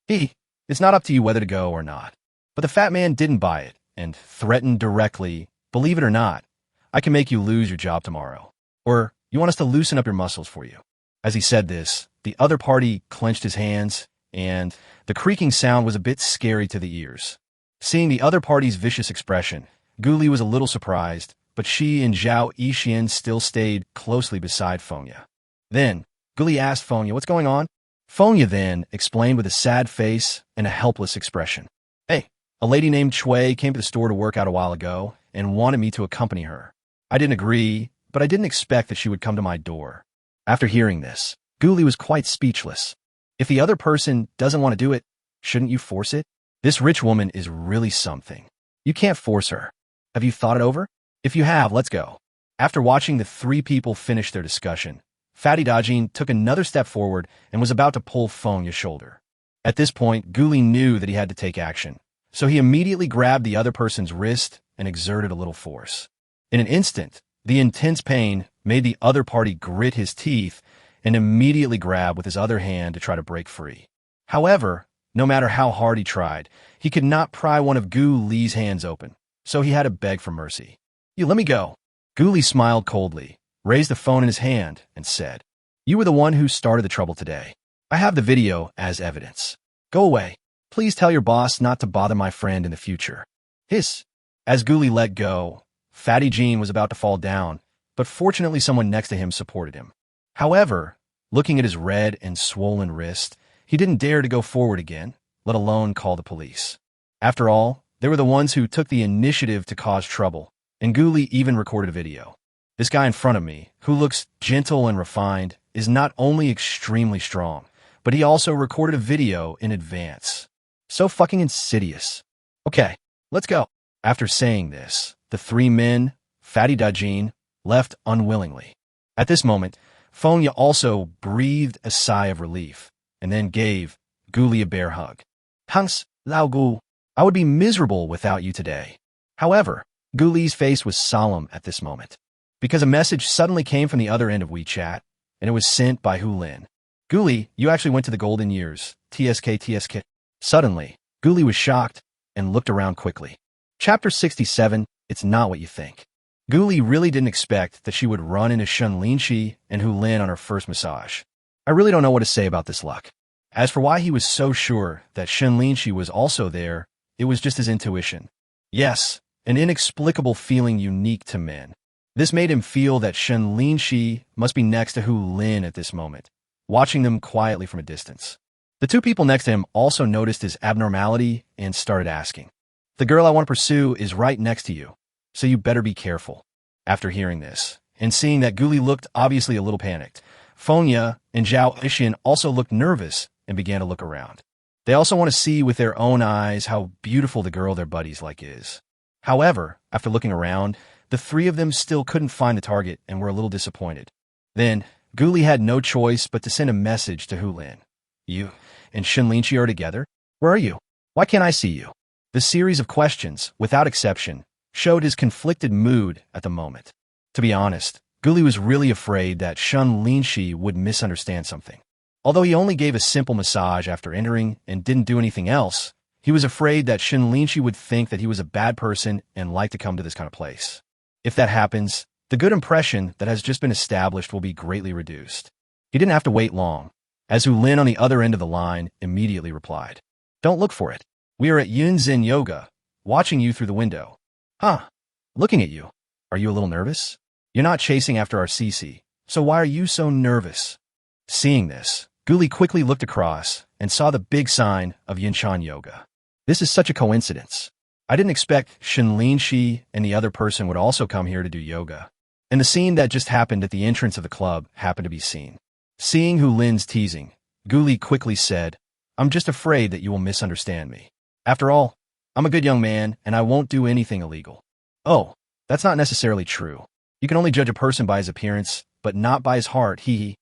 It's not up to you whether to go or not. But the fat man didn't buy it and threatened directly, Believe it or not, I can make you lose your job tomorrow. Or you want us to loosen up your muscles for you. As he said this, the other party clenched his hands, and the creaking sound was a bit scary to the ears. Seeing the other party's vicious expression, Gu Li was a little surprised, but she and Zhao Yixian still stayed closely beside Fonya. Then, Gu Li asked Fonya, what's going on? Fonya then explained with a sad face and a helpless expression. Hey, a lady named Chui came to the store to work out a while ago and wanted me to accompany her. I didn't agree, but I didn't expect that she would come to my door. After hearing this, Gu Li was quite speechless. If the other person doesn't want to do it, shouldn't you force it? This rich woman is really something. You can't force her. Have you thought it over? If you have, let's go. After watching the three people finish their discussion, Fatty Dajin took another step forward and was about to pull Fonya's shoulder. At this point, Gu Li knew that he had to take action, so he immediately grabbed the other person's wrist and exerted a little force. In an instant, the intense pain made the other party grit his teeth and immediately grab with his other hand to try to break free. However, no matter how hard he tried, he could not pry one of Gu Li's hands open, so he had to beg for mercy. "You let me go." Gu Li smiled coldly, raised the phone in his hand, and said, "You were the one who started the trouble today. I have the video as evidence. Go away. Please tell your boss not to bother my friend in the future." Hiss. As Gu Li let go, Fatty Jean was about to fall down, but fortunately someone next to him supported him. However, looking at his red and swollen wrist, he didn't dare to go forward again, let alone call the police. After all, they were the ones who took the initiative to cause trouble, and Gu Li even recorded a video. This guy in front of me, who looks gentle and refined, is not only extremely strong, but he also recorded a video in advance. So fucking insidious. Okay, let's go. After saying this, the three men, Fatty Dajin, left unwillingly. At this moment, Fonya also breathed a sigh of relief, and then gave Gu Li a bear hug. "Thanks, Lao Gu. I would be miserable without you today." However, Gu Li's face was solemn at this moment, because a message suddenly came from the other end of WeChat, and it was sent by Hu Lin. "Gu Li, you actually went to the golden years. TSK. Suddenly, Gu Li was shocked and looked around quickly. Chapter 67, It's Not What You Think. Gu Li really didn't expect that she would run into Shen Linxi and Hu Lin on her first massage. I really don't know what to say about this luck. As for why he was so sure that Shen Linxi was also there, it was just his intuition. Yes, an inexplicable feeling unique to men. This made him feel that Shen Linxi must be next to Hu Lin at this moment, watching them quietly from a distance. The two people next to him also noticed his abnormality and started asking, "The girl I want to pursue is right next to you, so you better be careful." After hearing this, and seeing that Gu Li looked obviously a little panicked, Fonya and Zhao Ishin also looked nervous and began to look around. They also want to see with their own eyes how beautiful the girl their buddies like is. However, after looking around, the three of them still couldn't find the target and were a little disappointed. Then, Gu Li had no choice but to send a message to Hu Lin. "You and Shen Linxi are together? Where are you? Why can't I see you?" The series of questions, without exception, showed his conflicted mood at the moment. To be honest, Gu Li was really afraid that Shen Linxi would misunderstand something. Although he only gave a simple massage after entering and didn't do anything else, he was afraid that Shen Linxi would think that he was a bad person and like to come to this kind of place. If that happens, the good impression that has just been established will be greatly reduced. He didn't have to wait long, as Hu Lin on the other end of the line immediately replied, "Don't look for it. We are at Yunzin Yoga, watching you through the window." "Huh, looking at you. Are you a little nervous? You're not chasing after our CC, so why are you so nervous?" Seeing this, Gu Li quickly looked across and saw the big sign of Yinshan Yoga. This is such a coincidence. I didn't expect Shen Linxi and the other person would also come here to do yoga. And the scene that just happened at the entrance of the club happened to be seen. Seeing Hu Lin's teasing, Gu Li quickly said, "I'm just afraid that you will misunderstand me. After all, I'm a good young man and I won't do anything illegal." "Oh, that's not necessarily true. You can only judge a person by his appearance, but not by his heart, hee.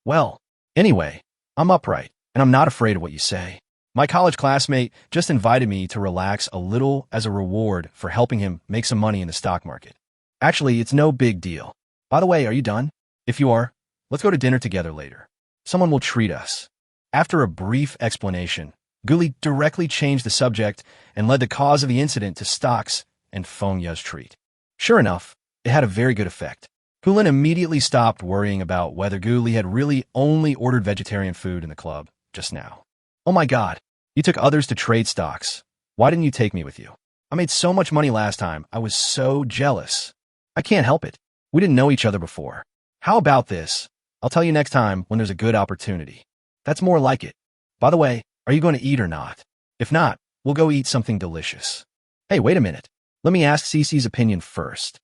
Well, anyway, I'm upright, and I'm not afraid of what you say. My college classmate just invited me to relax a little as a reward for helping him make some money in the stock market. Actually, it's no big deal. By the way, are you done? If you are, let's go to dinner together later. Someone will treat us." After a brief explanation, Gu Li directly changed the subject and led the cause of the incident to stocks and Fengya's treat. Sure enough, it had a very good effect. Hu Lin immediately stopped worrying about whether Gu Li had really only ordered vegetarian food in the club just now. "Oh my god, you took others to trade stocks. Why didn't you take me with you? I made so much money last time, I was so jealous. I can't help it. We didn't know each other before. How about this? I'll tell you next time when there's a good opportunity. That's more like it. By the way, are you going to eat or not? If not, we'll go eat something delicious. Hey, wait a minute. Let me ask Cece's opinion first."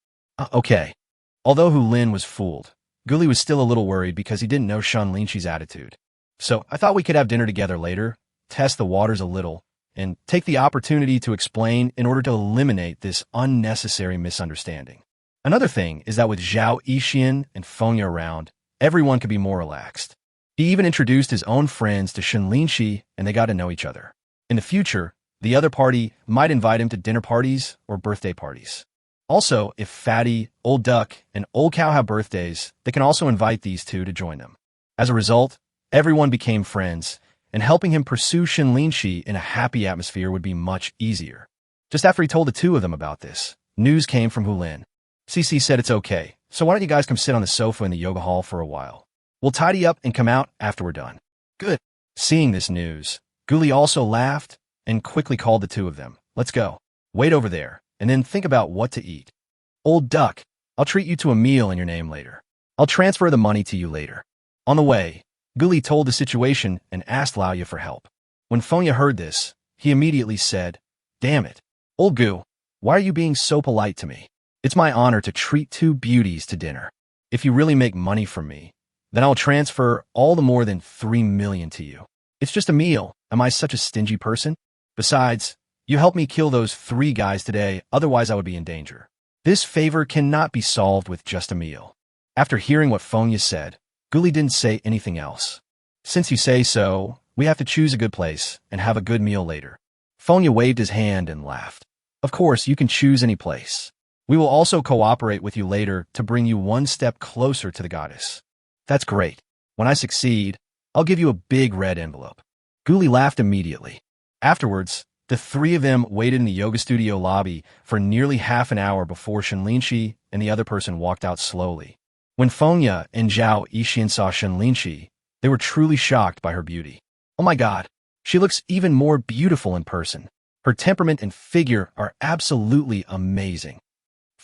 Okay. Although Hu Lin was fooled, Gu Li was still a little worried because he didn't know Shen Linxi's attitude. "So I thought we could have dinner together later, test the waters a little, and take the opportunity to explain in order to eliminate this unnecessary misunderstanding. Another thing is that with Zhao Ishin and Fengya around, everyone could be more relaxed. He even introduced his own friends to Shen Linxi and they got to know each other. In the future, the other party might invite him to dinner parties or birthday parties. Also, if Fatty, Old Duck, and Old Cow have birthdays, they can also invite these two to join them. As a result, everyone became friends, and helping him pursue Shen Linxi in a happy atmosphere would be much easier. Just after he told the two of them about this, news came from Hulin. Cici said it's okay, so why don't you guys come sit on the sofa in the yoga hall for a while? We'll tidy up and come out after we're done. Good. Seeing this news, Guli also laughed and quickly called the two of them. Let's go. Wait over there, and then think about what to eat. Old Duck, I'll treat you to a meal in your name later. I'll transfer the money to you later. On the way, Guli told the situation and asked Laoya for help. When Fonya heard this, he immediately said, Damn it, Old Gu, why are you being so polite to me? It's my honor to treat two beauties to dinner. If you really make money from me, then I'll transfer all the more than 3 million to you. It's just a meal. Am I such a stingy person? Besides, you helped me kill those 3 guys today, otherwise I would be in danger. This favor cannot be solved with just a meal. After hearing what Fonya said, Guli didn't say anything else. Since you say so, we have to choose a good place and have a good meal later. Fonya waved his hand and laughed. Of course, you can choose any place. We will also cooperate with you later to bring you one step closer to the goddess. That's great. When I succeed, I'll give you a big red envelope. Guli laughed immediately. Afterwards, the 3 of them waited in the yoga studio lobby for nearly half an hour before Shen Linxi and the other person walked out slowly. When Fonya and Zhao Yixian saw Shen Linxi, they were truly shocked by her beauty. Oh my god, she looks even more beautiful in person. Her temperament and figure are absolutely amazing.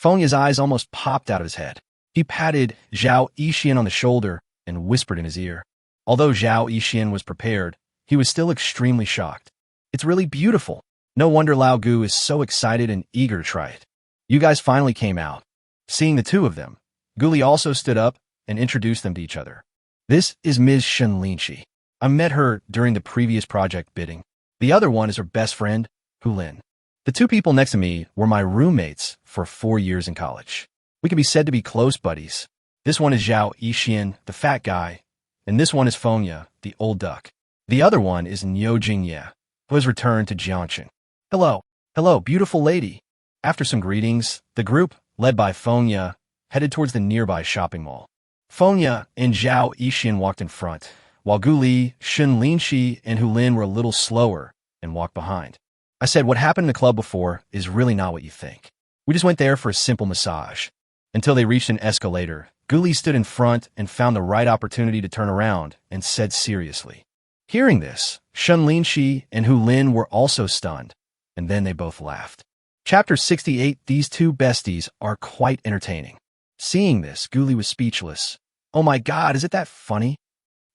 Fonya's eyes almost popped out of his head. He patted Zhao Yixian on the shoulder and whispered in his ear. Although Zhao Yixian was prepared, he was still extremely shocked. It's really beautiful. No wonder Lao Gu is so excited and eager to try it. You guys finally came out. Seeing the two of them, Guli also stood up and introduced them to each other. This is Ms. Shen Linxi. I met her during the previous project bidding. The other one is her best friend, Hulin. The 2 people next to me were my roommates for 4 years in college. We can be said to be close buddies. This one is Zhao Yixian, the fat guy, and this one is Fonya, the old duck. The other one is Niu Jingye, who has returned to Jiangxin. Hello, beautiful lady. After some greetings, the group, led by Fonya, headed towards the nearby shopping mall. Fonya and Zhao Yixian walked in front, while Guli, Shen Linxi, and Hulin were a little slower and walked behind. I said what happened in the club before is really not what you think. We just went there for a simple massage. Until they reached an escalator, Guli stood in front and found the right opportunity to turn around and said seriously. Hearing this, Shen Linxi and Hulin were also stunned, and then they both laughed. Chapter 68. These 2 besties are quite entertaining. Seeing this, Guli was speechless. Oh my god, isn't that funny?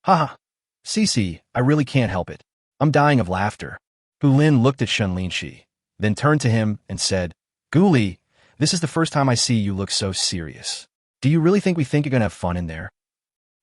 Haha. Cici, I really can't help it. I'm dying of laughter. Hulin looked at Shen Linxi, then turned to him and said, Guli, this is the first time I see you look so serious. Do you really think we think you're going to have fun in there?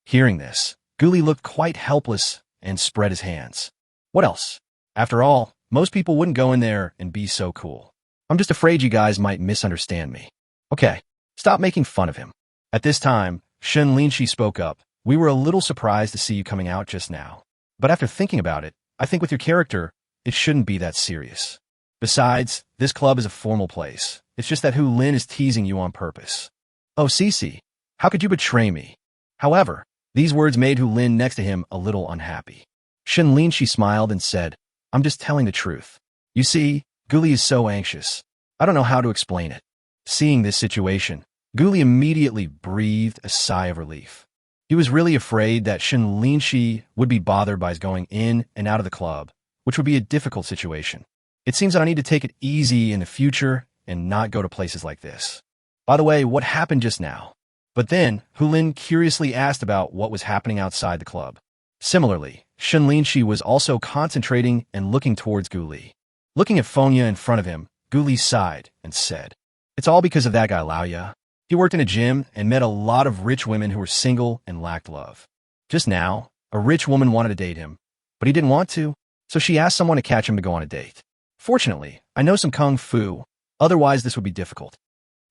Hearing this, Guli looked quite helpless and spread his hands. What else? After all, most people wouldn't go in there and be so cool. I'm just afraid you guys might misunderstand me. Okay, stop making fun of him. At this time, Shen Linxi spoke up. We were a little surprised to see you coming out just now. But after thinking about it, I think with your character, it shouldn't be that serious. Besides, this club is a formal place. It's just that Hulin is teasing you on purpose. Oh, Cici, how could you betray me? However, these words made Hulin next to him a little unhappy. Shen Linxi smiled and said, I'm just telling the truth. You see, Guli is so anxious. I don't know how to explain it. Seeing this situation, Guli immediately breathed a sigh of relief. He was really afraid that Shen Linxi would be bothered by his going in and out of the club, which would be a difficult situation. It seems that I need to take it easy in the future and not go to places like this. By the way, what happened just now? But then, Hulin curiously asked about what was happening outside the club. Similarly, Shen Linxi was also concentrating and looking towards Guli. Looking at Fonya in front of him, Guli sighed and said, It's all because of that guy Laoya. He worked in a gym and met a lot of rich women who were single and lacked love. Just now, a rich woman wanted to date him, but he didn't want to, so she asked someone to catch him to go on a date. Fortunately, I know some kung fu, otherwise this would be difficult.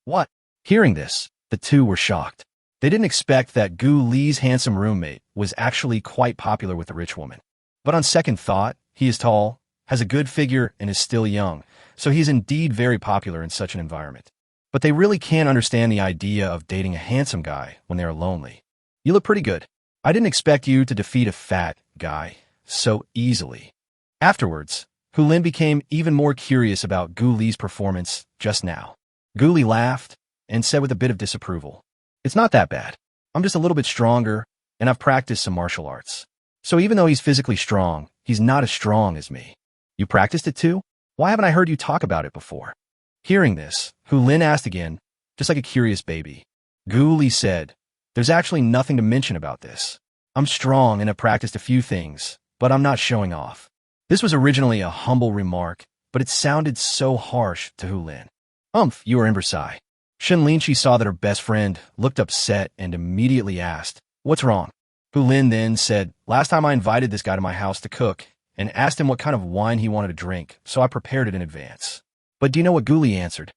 What? Hearing this, the two were shocked. They didn't expect that Gu Li's handsome roommate was actually quite popular with the rich woman. But on second thought, he is tall, has a good figure, and is still young, so he is indeed very popular in such an environment. but they really can't understand the idea of dating a handsome guy when they are lonely. You look pretty good. I didn't expect you to defeat a fat guy so easily. Afterwards, Hu Lin became even more curious about Gu Li's performance just now. Gu Li laughed and said with a bit of disapproval, "It's not that bad. I'm just a little bit stronger, and I've practiced some martial arts. So even though he's physically strong, he's not as strong as me." "You practiced it too? Why haven't I heard you talk about it before?" Hearing this, Hu Lin asked again, just like a curious baby. Gu Li said, "There's actually nothing to mention about this. I'm strong and have practiced a few things, but I'm not showing off." This was originally a humble remark, but it sounded so harsh to Hu Lin. You are imbecile." Shen Linxi saw that her best friend looked upset and immediately asked, "What's wrong?" Hu Lin then said, "Last time I invited this guy to my house to cook and asked him what kind of wine he wanted to drink, so I prepared it in advance." "But do you know what Gu Li answered?"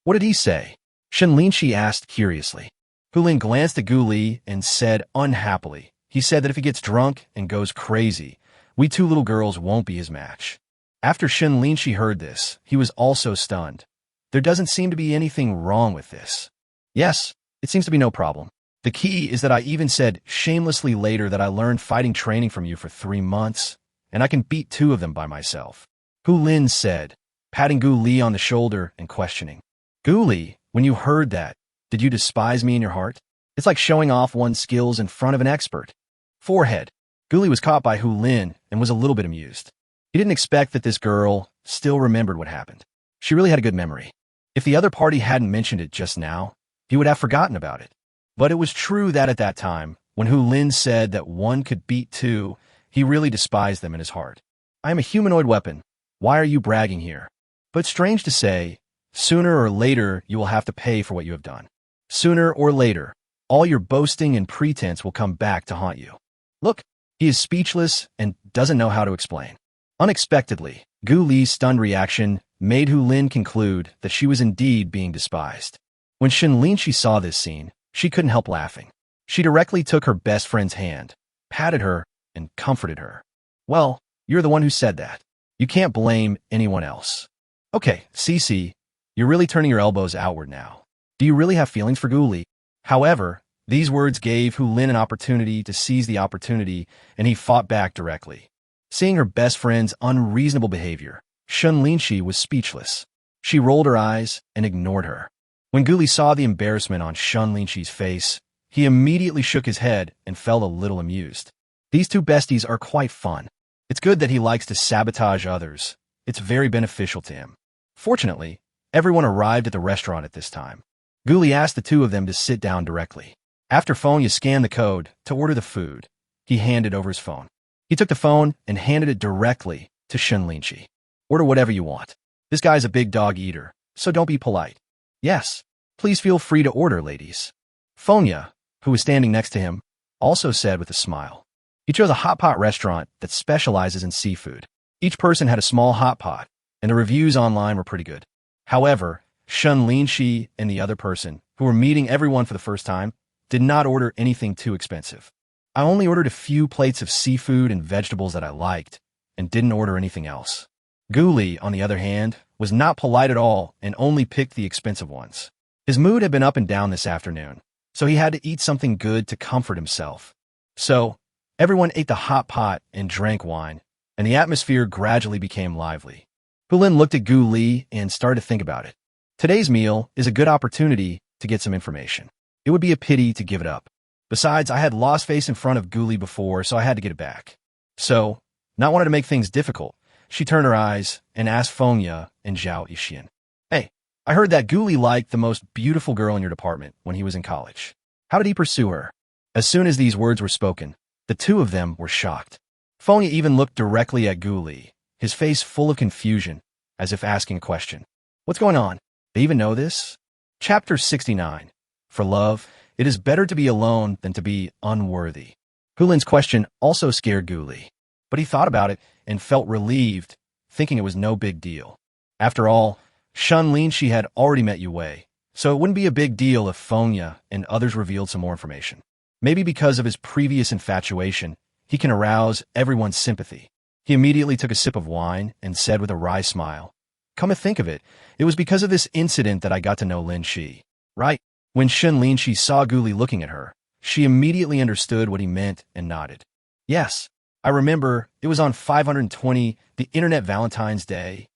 "What did he say?" Shen Linxi asked curiously. Hu Lin glanced at Gu Li and said unhappily, "He said that if he gets drunk and goes crazy, we two little girls won't be his match." After Shen Linxi heard this, he was also stunned. There doesn't seem to be anything wrong with this. Yes, it seems to be no problem. The key is that I even said shamelessly later that I learned fighting training from you for 3 months, and I can beat 2 of them by myself. Hu Lin said, patting Gu Li on the shoulder and questioning. "Gu Li, when you heard that, did you despise me in your heart? It's like showing off one's skills in front of an expert." Forehead. Gu Li was caught by Hu Lin and was a little bit amused. He didn't expect that this girl still remembered what happened. She really had a good memory. If the other party hadn't mentioned it just now, he would have forgotten about it. But it was true that at that time, when Hu Lin said that one could beat 2, he really despised them in his heart. "I am a humanoid weapon. Why are you bragging here?" But strange to say, sooner or later you will have to pay for what you have done. Sooner or later, all your boasting and pretense will come back to haunt you. Look, he is speechless and doesn't know how to explain. Unexpectedly, Gu Li's stunned reaction made Hu Lin conclude that she was indeed being despised. When Shen Linxi saw this scene, she couldn't help laughing. She directly took her best friend's hand, patted her, and comforted her. "Well, you're the one who said that. You can't blame anyone else." "Okay, Cici, you're really turning your elbows outward now. Do you really have feelings for Gu Li?" However, these words gave Hu Lin an opportunity to seize the opportunity, and he fought back directly. Seeing her best friend's unreasonable behavior, Shen Linxi was speechless. She rolled her eyes and ignored her. When Gu Li saw the embarrassment on Shen Linxi's face, he immediately shook his head and felt a little amused. These two besties are quite fun. It's good that he likes to sabotage others. It's very beneficial to him. Fortunately, everyone arrived at the restaurant at this time. Gu Li asked the two of them to sit down directly. After Fonya scanned the code to order the food, he handed over his phone. He took the phone and handed it directly to Shen Linxi. "Order whatever you want. This guy's a big dog eater, so don't be polite." "Yes, please feel free to order, ladies." Fonya, who was standing next to him, also said with a smile. He chose a hot pot restaurant that specializes in seafood. Each person had a small hot pot, and the reviews online were pretty good. However, Shen Linxi and the other person, who were meeting everyone for the first time, did not order anything too expensive. "I only ordered a few plates of seafood and vegetables that I liked, and didn't order anything else." Gu Li, on the other hand, was not polite at all and only picked the expensive ones. His mood had been up and down this afternoon, so he had to eat something good to comfort himself. So, everyone ate the hot pot and drank wine, and the atmosphere gradually became lively. Hu Lin looked at Gu Li and started to think about it. Today's meal is a good opportunity to get some information. It would be a pity to give it up. Besides, I had lost face in front of Gu Li before, so I had to get it back. So, not wanting to make things difficult, she turned her eyes and asked Fonya and Zhao Yixian, "Hey, I heard that Gu Li liked the most beautiful girl in your department when he was in college. How did he pursue her?" As soon as these words were spoken, the two of them were shocked. Fonya even looked directly at Gu Li, his face full of confusion, as if asking a question. "What's going on? They even know this?" Chapter 69. For love, it is better to be alone than to be unworthy. Hu Lin's question also scared Gu Li, but he thought about it and felt relieved, thinking it was no big deal. After all, Shen Linxi had already met Yue, so it wouldn't be a big deal if Fonya and others revealed some more information. Maybe because of his previous infatuation, he can arouse everyone's sympathy. He immediately took a sip of wine and said with a wry smile, Come to think of it, it was because of this incident that I got to know Linxi. Right? When Shen Linxi saw Gu Li looking at her, she immediately understood what he meant and nodded. Yes, I remember, it was on 520, the Internet Valentine's Day.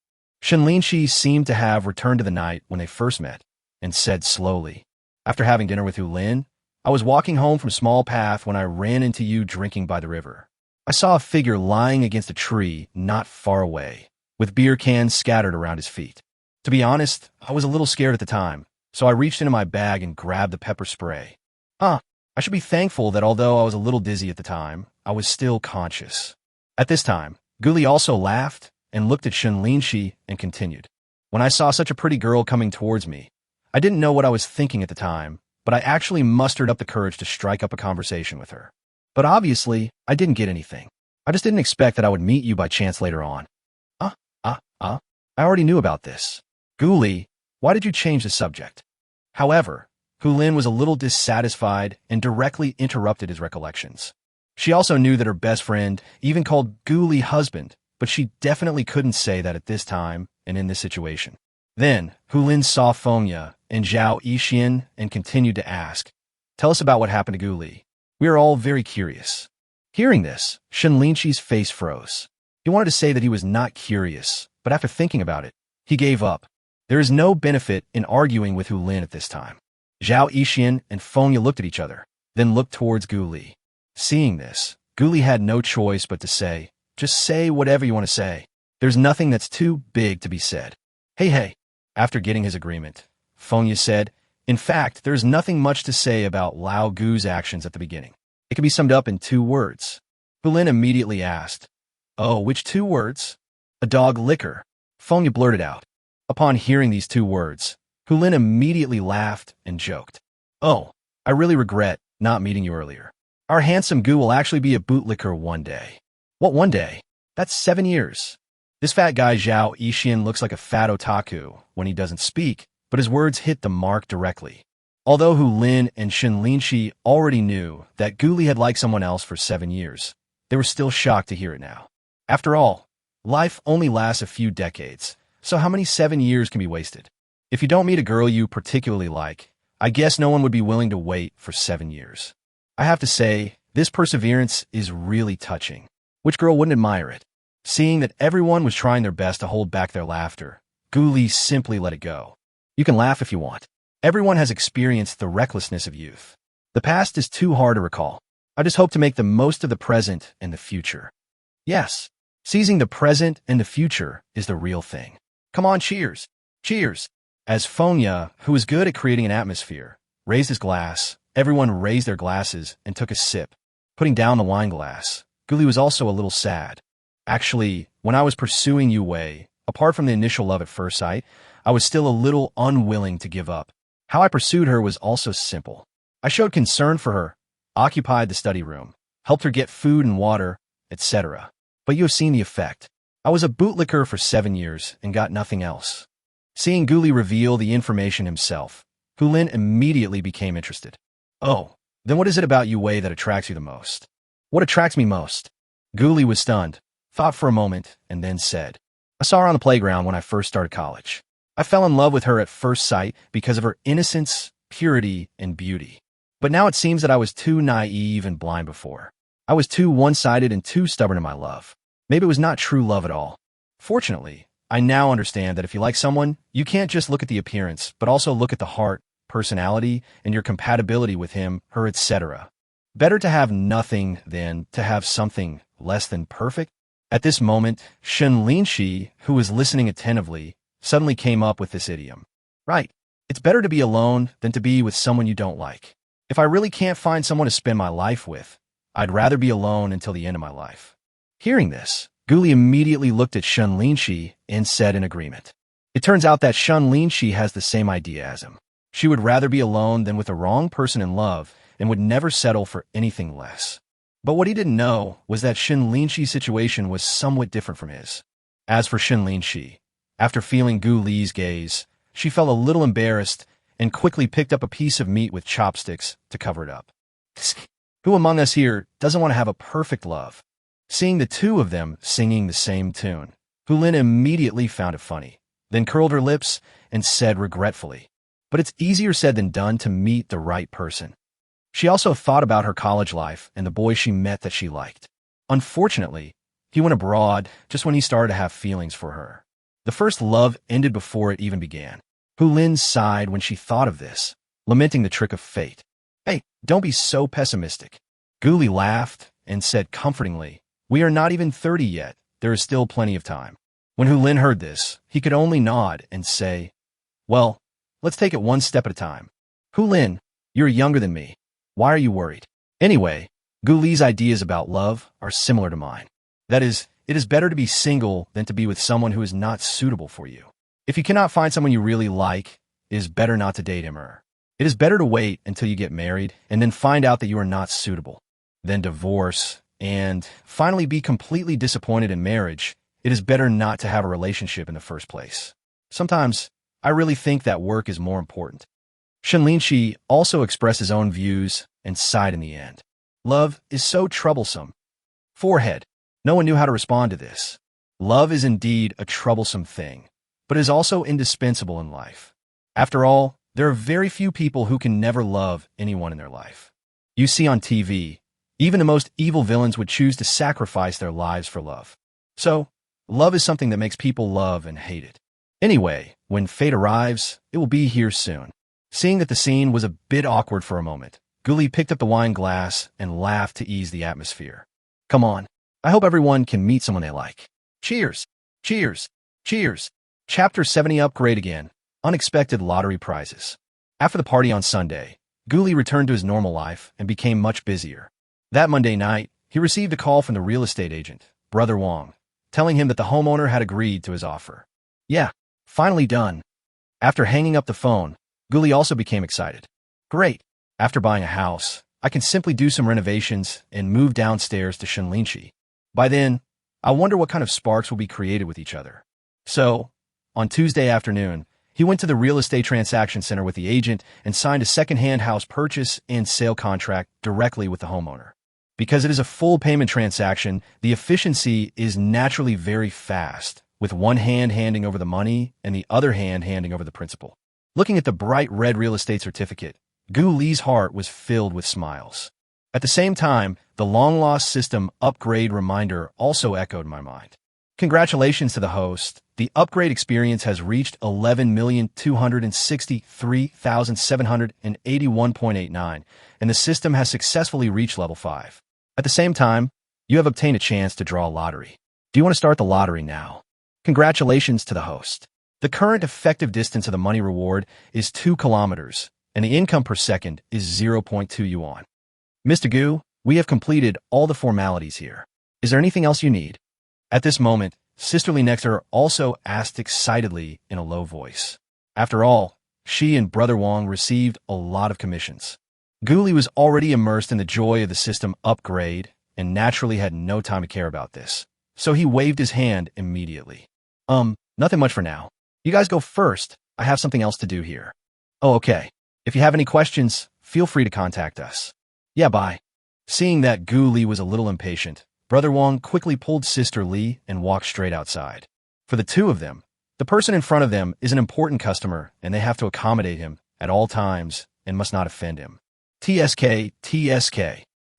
Shen Linxi seemed to have returned to the night when they first met, and said slowly, after having dinner with Hu Lin, I was walking home from Small Path when I ran into you drinking by the river. I saw a figure lying against a tree not far away, with beer cans scattered around his feet. To be honest, I was a little scared at the time, so I reached into my bag and grabbed the pepper spray. I should be thankful that although I was a little dizzy at the time, I was still conscious. At this time, Gu Li also laughed and looked at Shen Linxi and continued. When I saw such a pretty girl coming towards me, I didn't know what I was thinking at the time, but I actually mustered up the courage to strike up a conversation with her. But obviously, I didn't get anything. I just didn't expect that I would meet you by chance later on. I already knew about this. Gu Li, why did you change the subject? However, Hu Lin was a little dissatisfied and directly interrupted his recollections. She also knew that her best friend even called Gu Li husband, but she definitely couldn't say that at this time and in this situation. Then, Hu Lin saw Fengya and Zhao Yixian and continued to ask, tell us about what happened to Gu Li. We are all very curious. Hearing this, Shen Linxi's face froze. He wanted to say that he was not curious, but after thinking about it, he gave up. There is no benefit in arguing with Hu Lin at this time. Zhao Yixian and Fengya looked at each other, then looked towards Gu Li. Seeing this, Gu Li had no choice but to say, just say whatever you want to say. There's nothing that's too big to be said. Hey. After getting his agreement, Fengya said, in fact, there's nothing much to say about Lao Gu's actions at the beginning. It can be summed up in 2 words. Hu Lin immediately asked, oh, which 2 words? A dog liquor. Fengya blurted out. Upon hearing these 2 words, Hu Lin immediately laughed and joked. Oh, I really regret not meeting you earlier. Our handsome Gu will actually be a bootlicker one day. What one day? That's 7 years. This fat guy Zhao Yixian looks like a fat otaku when he doesn't speak, but his words hit the mark directly. Although Hu Lin and Shen Linxi already knew that Gu Li had liked someone else for 7 years, they were still shocked to hear it now. After all, life only lasts a few decades, so how many 7 years can be wasted? If you don't meet a girl you particularly like, I guess no one would be willing to wait for 7 years. I have to say, this perseverance is really touching. Which girl wouldn't admire it? Seeing that everyone was trying their best to hold back their laughter, Gu Li simply let it go. You can laugh if you want. Everyone has experienced the recklessness of youth. The past is too hard to recall. I just hope to make the most of the present and the future. Yes, seizing the present and the future is the real thing. Come on, cheers. Cheers. As Fengya, who was good at creating an atmosphere, raised his glass, everyone raised their glasses and took a sip. Putting down the wine glass, Gu Li was also a little sad. Actually, when I was pursuing Yu Wei, apart from the initial love at first sight, I was still a little unwilling to give up. How I pursued her was also simple. I showed concern for her, occupied the study room, helped her get food and water, etc. But you have seen the effect. I was a bootlicker for 7 years and got nothing else. Seeing Gu Li reveal the information himself, Hu Lin immediately became interested. Oh, then what is it about Yu Wei that attracts you the most? What attracts me most? Gu Li was stunned, thought for a moment, and then said, I saw her on the playground when I first started college. I fell in love with her at first sight because of her innocence, purity, and beauty. But now it seems that I was too naive and blind before. I was too one-sided and too stubborn in my love. Maybe it was not true love at all. Fortunately, I now understand that if you like someone, you can't just look at the appearance, but also look at the heart, personality, and your compatibility with him, her, etc. Better to have nothing than to have something less than perfect. At this moment, Shen Linxi, who was listening attentively, suddenly came up with this idiom. Right. It's better to be alone than to be with someone you don't like. If I really can't find someone to spend my life with, I'd rather be alone until the end of my life. Hearing this, Gu Li immediately looked at Shen Linxi and said in agreement. It turns out that Shen Linxi has the same idea as him. She would rather be alone than with the wrong person in love and would never settle for anything less. But what he didn't know was that Shen Linxi's situation was somewhat different from his. As for Shen Linxi, after feeling Gu Li's gaze, she felt a little embarrassed and quickly picked up a piece of meat with chopsticks to cover it up. Who among us here doesn't want to have a perfect love? Seeing the two of them singing the same tune, Hu Lin immediately found it funny. then curled her lips and said regretfully, "But it's easier said than done to meet the right person." She also thought about her college life and the boy she met that she liked. Unfortunately, he went abroad just when he started to have feelings for her. The first love ended before it even began. Hu Lin sighed when she thought of this, lamenting the trick of fate. "Hey, don't be so pessimistic." Gu Li laughed and said comfortingly, "We are not even 30 yet. There is still plenty of time." When Hu Lin heard this, he could only nod and say, "Well, let's take it one step at a time. Hu Lin, you're younger than me. Why are you worried?" Anyway, Gu Li's ideas about love are similar to mine. That is, it is better to be single than to be with someone who is not suitable for you. If you cannot find someone you really like, it is better not to date him or her. It is better to wait until you get married and then find out that you are not suitable, then divorce, and finally be completely disappointed in marriage. It is better not to have a relationship in the first place. Sometimes, I really think that work is more important. Shen Linxi also expressed his own views and sighed in the end. Love is so troublesome. Forehead. No one knew how to respond to this. Love is indeed a troublesome thing, but is also indispensable in life. After all, there are very few people who can never love anyone in their life. You see on TV, even the most evil villains would choose to sacrifice their lives for love. So, love is something that makes people love and hate it. Anyway, when fate arrives, it will be here soon. Seeing that the scene was a bit awkward for a moment, Gu Li picked up the wine glass and laughed to ease the atmosphere. "Come on, I hope everyone can meet someone they like. Cheers! Cheers! Cheers!" Chapter 70 Upgrade again. Unexpected lottery prizes. After the party on Sunday, Gu Li returned to his normal life and became much busier. That Monday night, he received a call from the real estate agent, Brother Wang, telling him that the homeowner had agreed to his offer. "Yeah, finally done." After hanging up the phone, Gu Li also became excited. "Great. After buying a house, I can simply do some renovations and move downstairs to Shen Linxi. By then, I wonder what kind of sparks will be created with each other." So, on Tuesday afternoon, he went to the real estate transaction center with the agent and signed a second-hand house purchase and sale contract directly with the homeowner. Because it is a full payment transaction, the efficiency is naturally very fast, with one hand handing over the money and the other hand handing over the principal. Looking at the bright red real estate certificate, Gu Li's heart was filled with smiles. At the same time, the long-lost system upgrade reminder also echoed in my mind. Congratulations to the host. The upgrade experience has reached 11,263,781.89, and the system has successfully reached level 5. At the same time, you have obtained a chance to draw a lottery. Do you want to start the lottery now? Congratulations to the host. The current effective distance of the money reward is 2 kilometers, and the income per second is 0.2 yuan. Mr. Gu, we have completed all the formalities here. Is there anything else you need? At this moment, Sister Li next to her also asked excitedly in a low voice. After all, she and Brother Wang received a lot of commissions. Gu Li was already immersed in the joy of the system upgrade and naturally had no time to care about this, so he waved his hand immediately. Nothing much for now. You guys go first. I have something else to do here." "Oh, okay. If you have any questions, feel free to contact us." "Yeah, bye." Seeing that Gu Li was a little impatient, Brother Wang quickly pulled Sister Li and walked straight outside. For the two of them, the person in front of them is an important customer and they have to accommodate him at all times and must not offend him. TSK.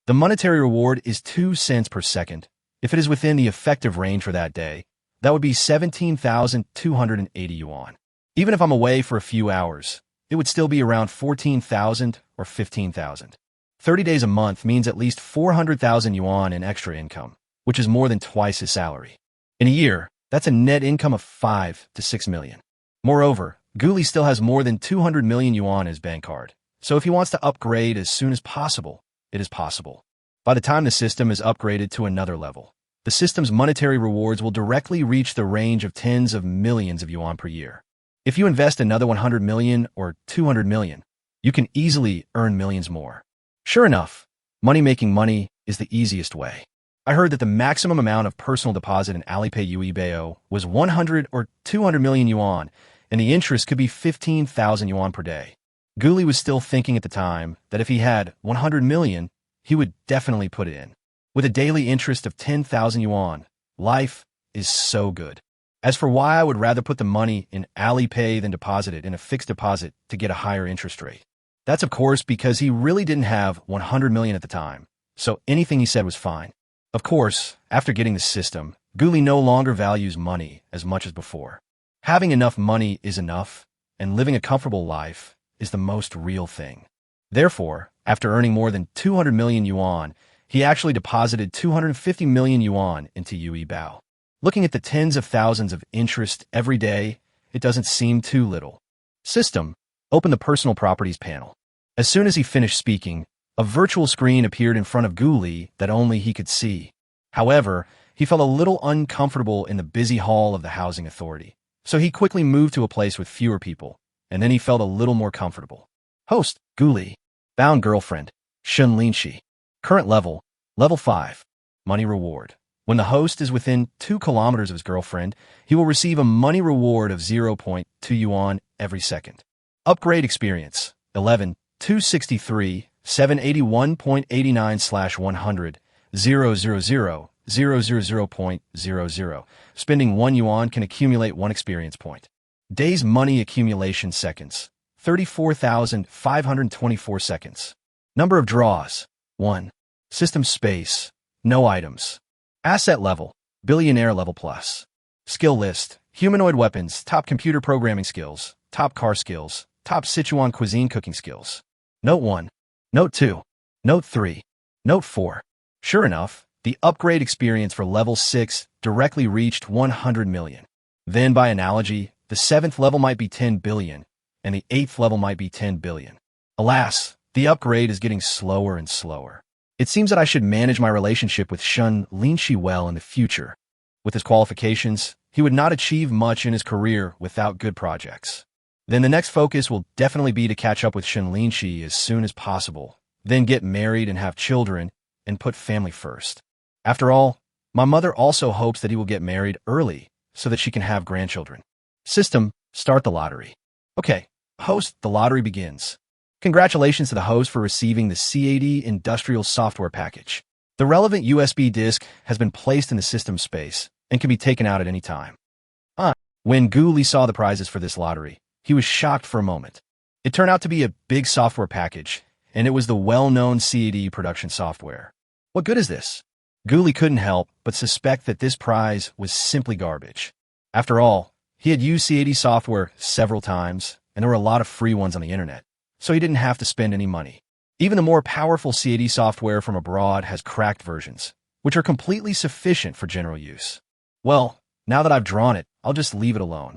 The monetary reward is 2 cents per second. If it is within the effective range for that day, that would be 17,280 yuan. Even if I'm away for a few hours, it would still be around 14,000 or 15,000. 30 days a month means at least 400,000 yuan in extra income, which is more than twice his salary. In a year, that's a net income of 5 to 6 million. Moreover, Gu Li still has more than 200 million yuan in his bank card, so if he wants to upgrade as soon as possible, it is possible. By the time the system is upgraded to another level, the system's monetary rewards will directly reach the range of tens of millions of yuan per year. If you invest another 100 million or 200 million, you can easily earn millions more. Sure enough, making money is the easiest way. I heard that the maximum amount of personal deposit in Alipay Yuebao was 100 or 200 million yuan, and the interest could be 15,000 yuan per day. Gu Li was still thinking at the time that if he had 100 million, he would definitely put it in. With a daily interest of 10,000 yuan, life is so good. As for why I would rather put the money in Alipay than deposit it in a fixed deposit to get a higher interest rate. That's of course because he really didn't have 100 million at the time, so anything he said was fine. Of course, after getting the system, Guli no longer values money as much as before. Having enough money is enough, and living a comfortable life is the most real thing. Therefore, after earning more than 200 million yuan, he actually deposited 250 million yuan into Yuebao. Looking at the tens of thousands of interest every day, it doesn't seem too little. System, open the personal properties panel. As soon as he finished speaking, a virtual screen appeared in front of Guli that only he could see. However, he felt a little uncomfortable in the busy hall of the housing authority, so he quickly moved to a place with fewer people, and then he felt a little more comfortable. Host, Guli. Bound girlfriend, Shen Linxi. Current level, level 5. Money reward. When the host is within 2 kilometers of his girlfriend, he will receive a money reward of 0.2 yuan every second. Upgrade experience, 11, 263, 781.89/100, 000.00. Spending 1 yuan can accumulate 1 experience point. Days money accumulation seconds, 34,524 seconds. Number of draws, 1. System space, no items. Asset level, billionaire level plus. Skill list, humanoid weapons, top computer programming skills, top car skills, top Sichuan cuisine cooking skills. Note 1, Note 2, Note 3, Note 4. Sure enough, the upgrade experience for level 6 directly reached 100 million. Then by analogy, the 7th level might be 10 billion, and the 8th level might be 10 billion. Alas, the upgrade is getting slower and slower. It seems that I should manage my relationship with Shen Linxi well in the future. With his qualifications, he would not achieve much in his career without good projects. Then the next focus will definitely be to catch up with Shen Linxi as soon as possible, then get married and have children, and put family first. After all, my mother also hopes that he will get married early so that she can have grandchildren. System, start the lottery. Okay, host, the lottery begins. Congratulations to the host for receiving the CAD Industrial Software Package. The relevant USB disk has been placed in the system space and can be taken out at any time. When Guli saw the prizes for this lottery, he was shocked for a moment. It turned out to be a big software package, and it was the well-known CAD production software. What good is this? Guli couldn't help but suspect that this prize was simply garbage. After all, he had used CAD software several times, and there were a lot of free ones on the internet, so he didn't have to spend any money. Even the more powerful CAD software from abroad has cracked versions, which are completely sufficient for general use. Well, now that I've drawn it, I'll just leave it alone.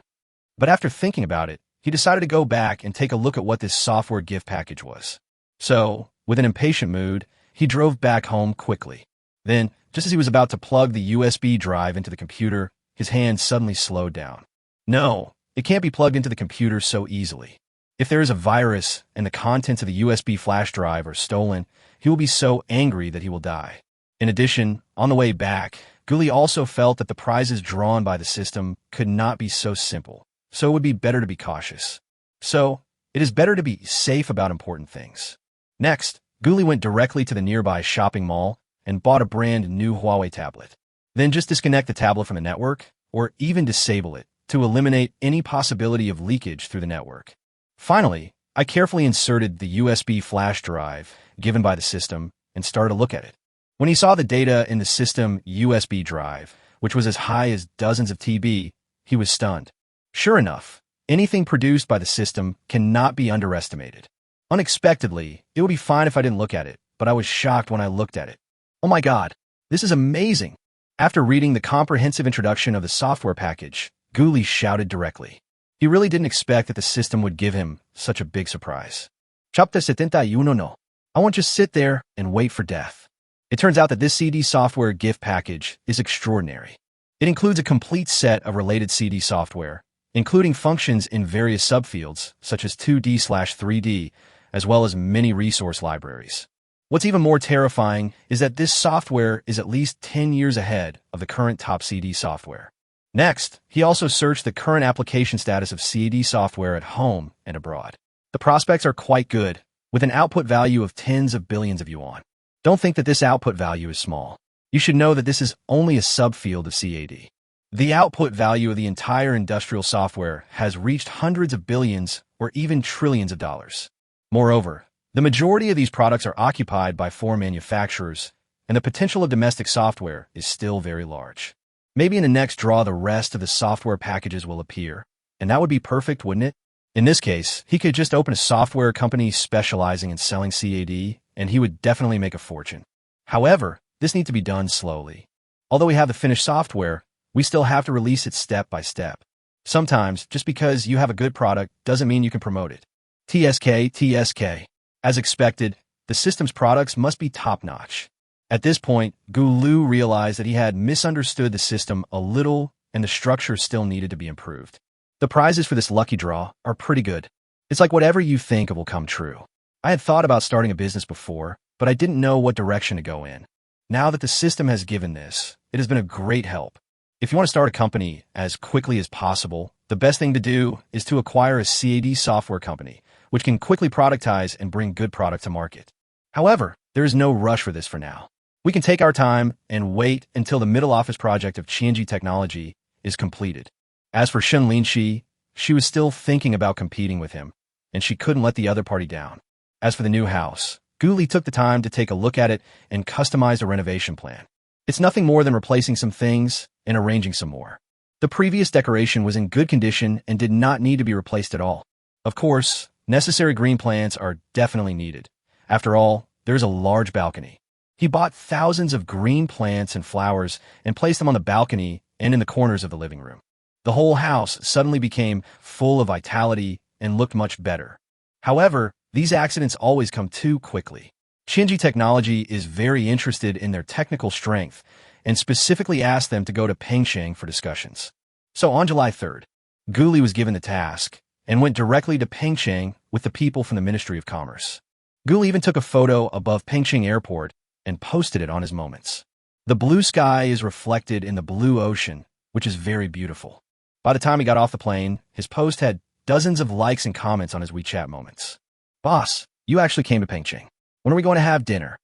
But after thinking about it, he decided to go back and take a look at what this software gift package was. So, with an impatient mood, he drove back home quickly. Then, just as he was about to plug the USB drive into the computer, his hand suddenly slowed down. No, it can't be plugged into the computer so easily. If there is a virus and the contents of the USB flash drive are stolen, he will be so angry that he will die. In addition, on the way back, Guli also felt that the prizes drawn by the system could not be so simple, so it would be better to be cautious. So, it is better to be safe about important things. Next, Guli went directly to the nearby shopping mall and bought a brand new Huawei tablet. Then just disconnect the tablet from the network, or even disable it, to eliminate any possibility of leakage through the network. Finally, I carefully inserted the USB flash drive given by the system and started to look at it. When he saw the data in the system USB drive, which was as high as dozens of TB, he was stunned. Sure enough, anything produced by the system cannot be underestimated. Unexpectedly, it would be fine if I didn't look at it, but I was shocked when I looked at it. Oh my God, this is amazing! After reading the comprehensive introduction of the software package, Guli shouted directly. He really didn't expect that the system would give him such a big surprise. Chapter 71 no. I won't just sit there and wait for death. It turns out that this CD software gift package is extraordinary. It includes a complete set of related CD software, including functions in various subfields, such as 2D/3D, as well as many resource libraries. What's even more terrifying is that this software is at least 10 years ahead of the current top CD software. Next, he also searched the current application status of CAD software at home and abroad. The prospects are quite good, with an output value of tens of billions of yuan. Don't think that this output value is small. You should know that this is only a subfield of CAD. The output value of the entire industrial software has reached hundreds of billions or even trillions of dollars. Moreover, the majority of these products are occupied by foreign manufacturers, and the potential of domestic software is still very large. Maybe in the next draw the rest of the software packages will appear, and that would be perfect, wouldn't it? In this case, he could just open a software company specializing in selling CAD, and he would definitely make a fortune. However, this needs to be done slowly. Although we have the finished software, we still have to release it step by step. Sometimes, just because you have a good product doesn't mean you can promote it. TSK. As expected, the system's products must be top-notch. At this point, Gu Lu realized that he had misunderstood the system a little and the structure still needed to be improved. The prizes for this lucky draw are pretty good. It's like whatever you think will come true. I had thought about starting a business before, but I didn't know what direction to go in. Now that the system has given this, it has been a great help. If you want to start a company as quickly as possible, the best thing to do is to acquire a CAD software company, which can quickly productize and bring good product to market. However, there is no rush for this for now. We can take our time and wait until the middle office project of Qianji Technology is completed. As for Shen Linxi, she was still thinking about competing with him, and she couldn't let the other party down. As for the new house, Guli took the time to take a look at it and customize a renovation plan. It's nothing more than replacing some things and arranging some more. The previous decoration was in good condition and did not need to be replaced at all. Of course, necessary green plants are definitely needed. After all, there's a large balcony. He bought thousands of green plants and flowers and placed them on the balcony and in the corners of the living room. The whole house suddenly became full of vitality and looked much better. However, these accidents always come too quickly. Qianji Technology is very interested in their technical strength and specifically asked them to go to Pengsheng for discussions. So on July 3rd, Guli was given the task and went directly to Pengsheng with the people from the Ministry of Commerce. Guli even took a photo above Pengsheng Airport and posted it on his moments. The blue sky is reflected in the blue ocean, which is very beautiful. By the time he got off the plane, his post had dozens of likes and comments on his WeChat moments. Boss, you actually came to Pengsheng. When are we going to have dinner?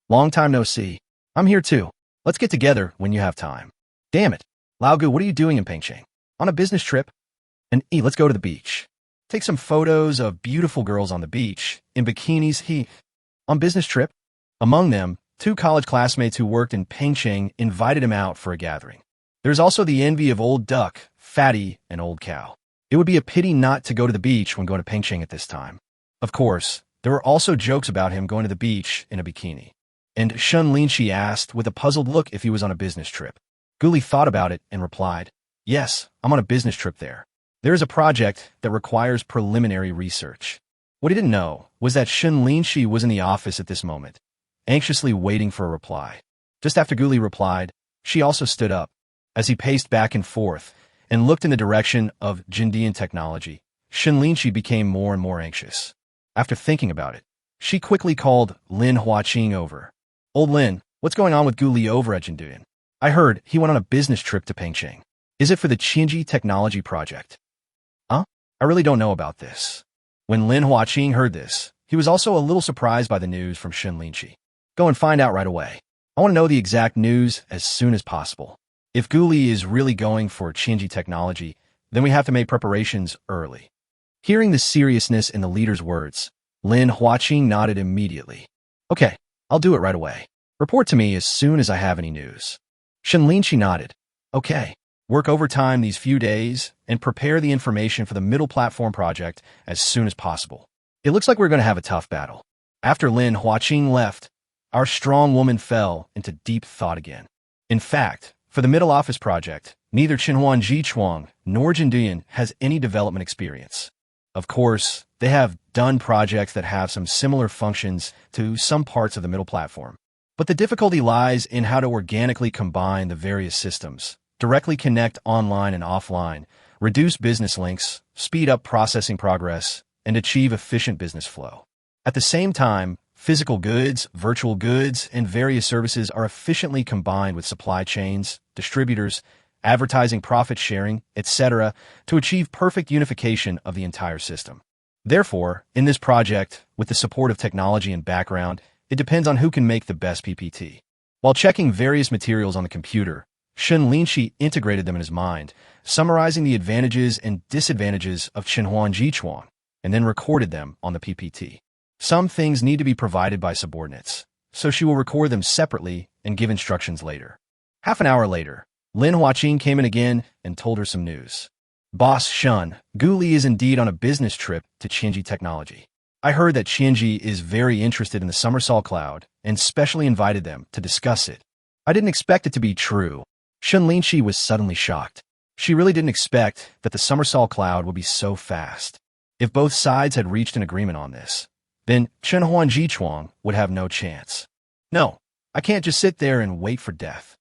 Long time no see. I'm here too. Let's get together when you have time. Damn it. Laogu, what are you doing in Pengsheng? On a business trip? And let's go to the beach. Take some photos of beautiful girls on the beach, in bikinis, on business trip. Among them, 2 college classmates who worked in Pengsheng invited him out for a gathering. There's also the envy of Old Duck, Fatty, and Old Cow. It would be a pity not to go to the beach when going to Pengsheng at this time. Of course, there were also jokes about him going to the beach in a bikini. And Shen Linxi asked with a puzzled look if he was on a business trip. Guli thought about it and replied, "Yes, I'm on a business trip there. There is a project that requires preliminary research." What he didn't know was that Shen Linxi was in the office at this moment, anxiously waiting for a reply. Just after Guli replied, she also stood up. As he paced back and forth and looked in the direction of Jindian Technology, Shen Linxi became more and more anxious. After thinking about it, she quickly called Lin Huaqing over. "Old Lin, what's going on with Guli over at Jindian? I heard he went on a business trip to Pengsheng. Is it for the Qianji Technology project?" "Huh? I really don't know about this." When Lin Huaqing heard this, he was also a little surprised by the news from Shen Linxi. "Go and find out right away. I want to know the exact news as soon as possible. If Guli is really going for Qianji Technology, then we have to make preparations early." Hearing the seriousness in the leader's words, Lin Huaqing nodded immediately. "Okay, I'll do it right away. Report to me as soon as I have any news." Shen Linxi nodded. "Okay, work overtime these few days and prepare the information for the middle platform project as soon as possible. It looks like we're going to have a tough battle." After Lin Huaqing left, our strong woman fell into deep thought again. In fact, for the middle office project, neither Chenhuan Jichuang nor Jindian has any development experience. Of course, they have done projects that have some similar functions to some parts of the middle platform. But the difficulty lies in how to organically combine the various systems, directly connect online and offline, reduce business links, speed up processing progress, and achieve efficient business flow. At the same time, physical goods, virtual goods, and various services are efficiently combined with supply chains, distributors, advertising, profit sharing, etc., to achieve perfect unification of the entire system. Therefore, in this project, with the support of technology and background, it depends on who can make the best PPT. While checking various materials on the computer, Shen Linxi integrated them in his mind, summarizing the advantages and disadvantages of Chenhuan Jichuan, and then recorded them on the PPT. Some things need to be provided by subordinates, so she will record them separately and give instructions later. Half an hour later, Lin Huaqing came in again and told her some news. Boss Shen, Gu Li is indeed on a business trip to Qianji Technology. I heard that Qianji is very interested in the Summersol Cloud and specially invited them to discuss it. I didn't expect it to be true. Shen Linxi was suddenly shocked. She really didn't expect that the Summersol Cloud would be so fast. If both sides had reached an agreement on this, then Chenhuan Jichuan would have no chance. No, I can't just sit there and wait for death.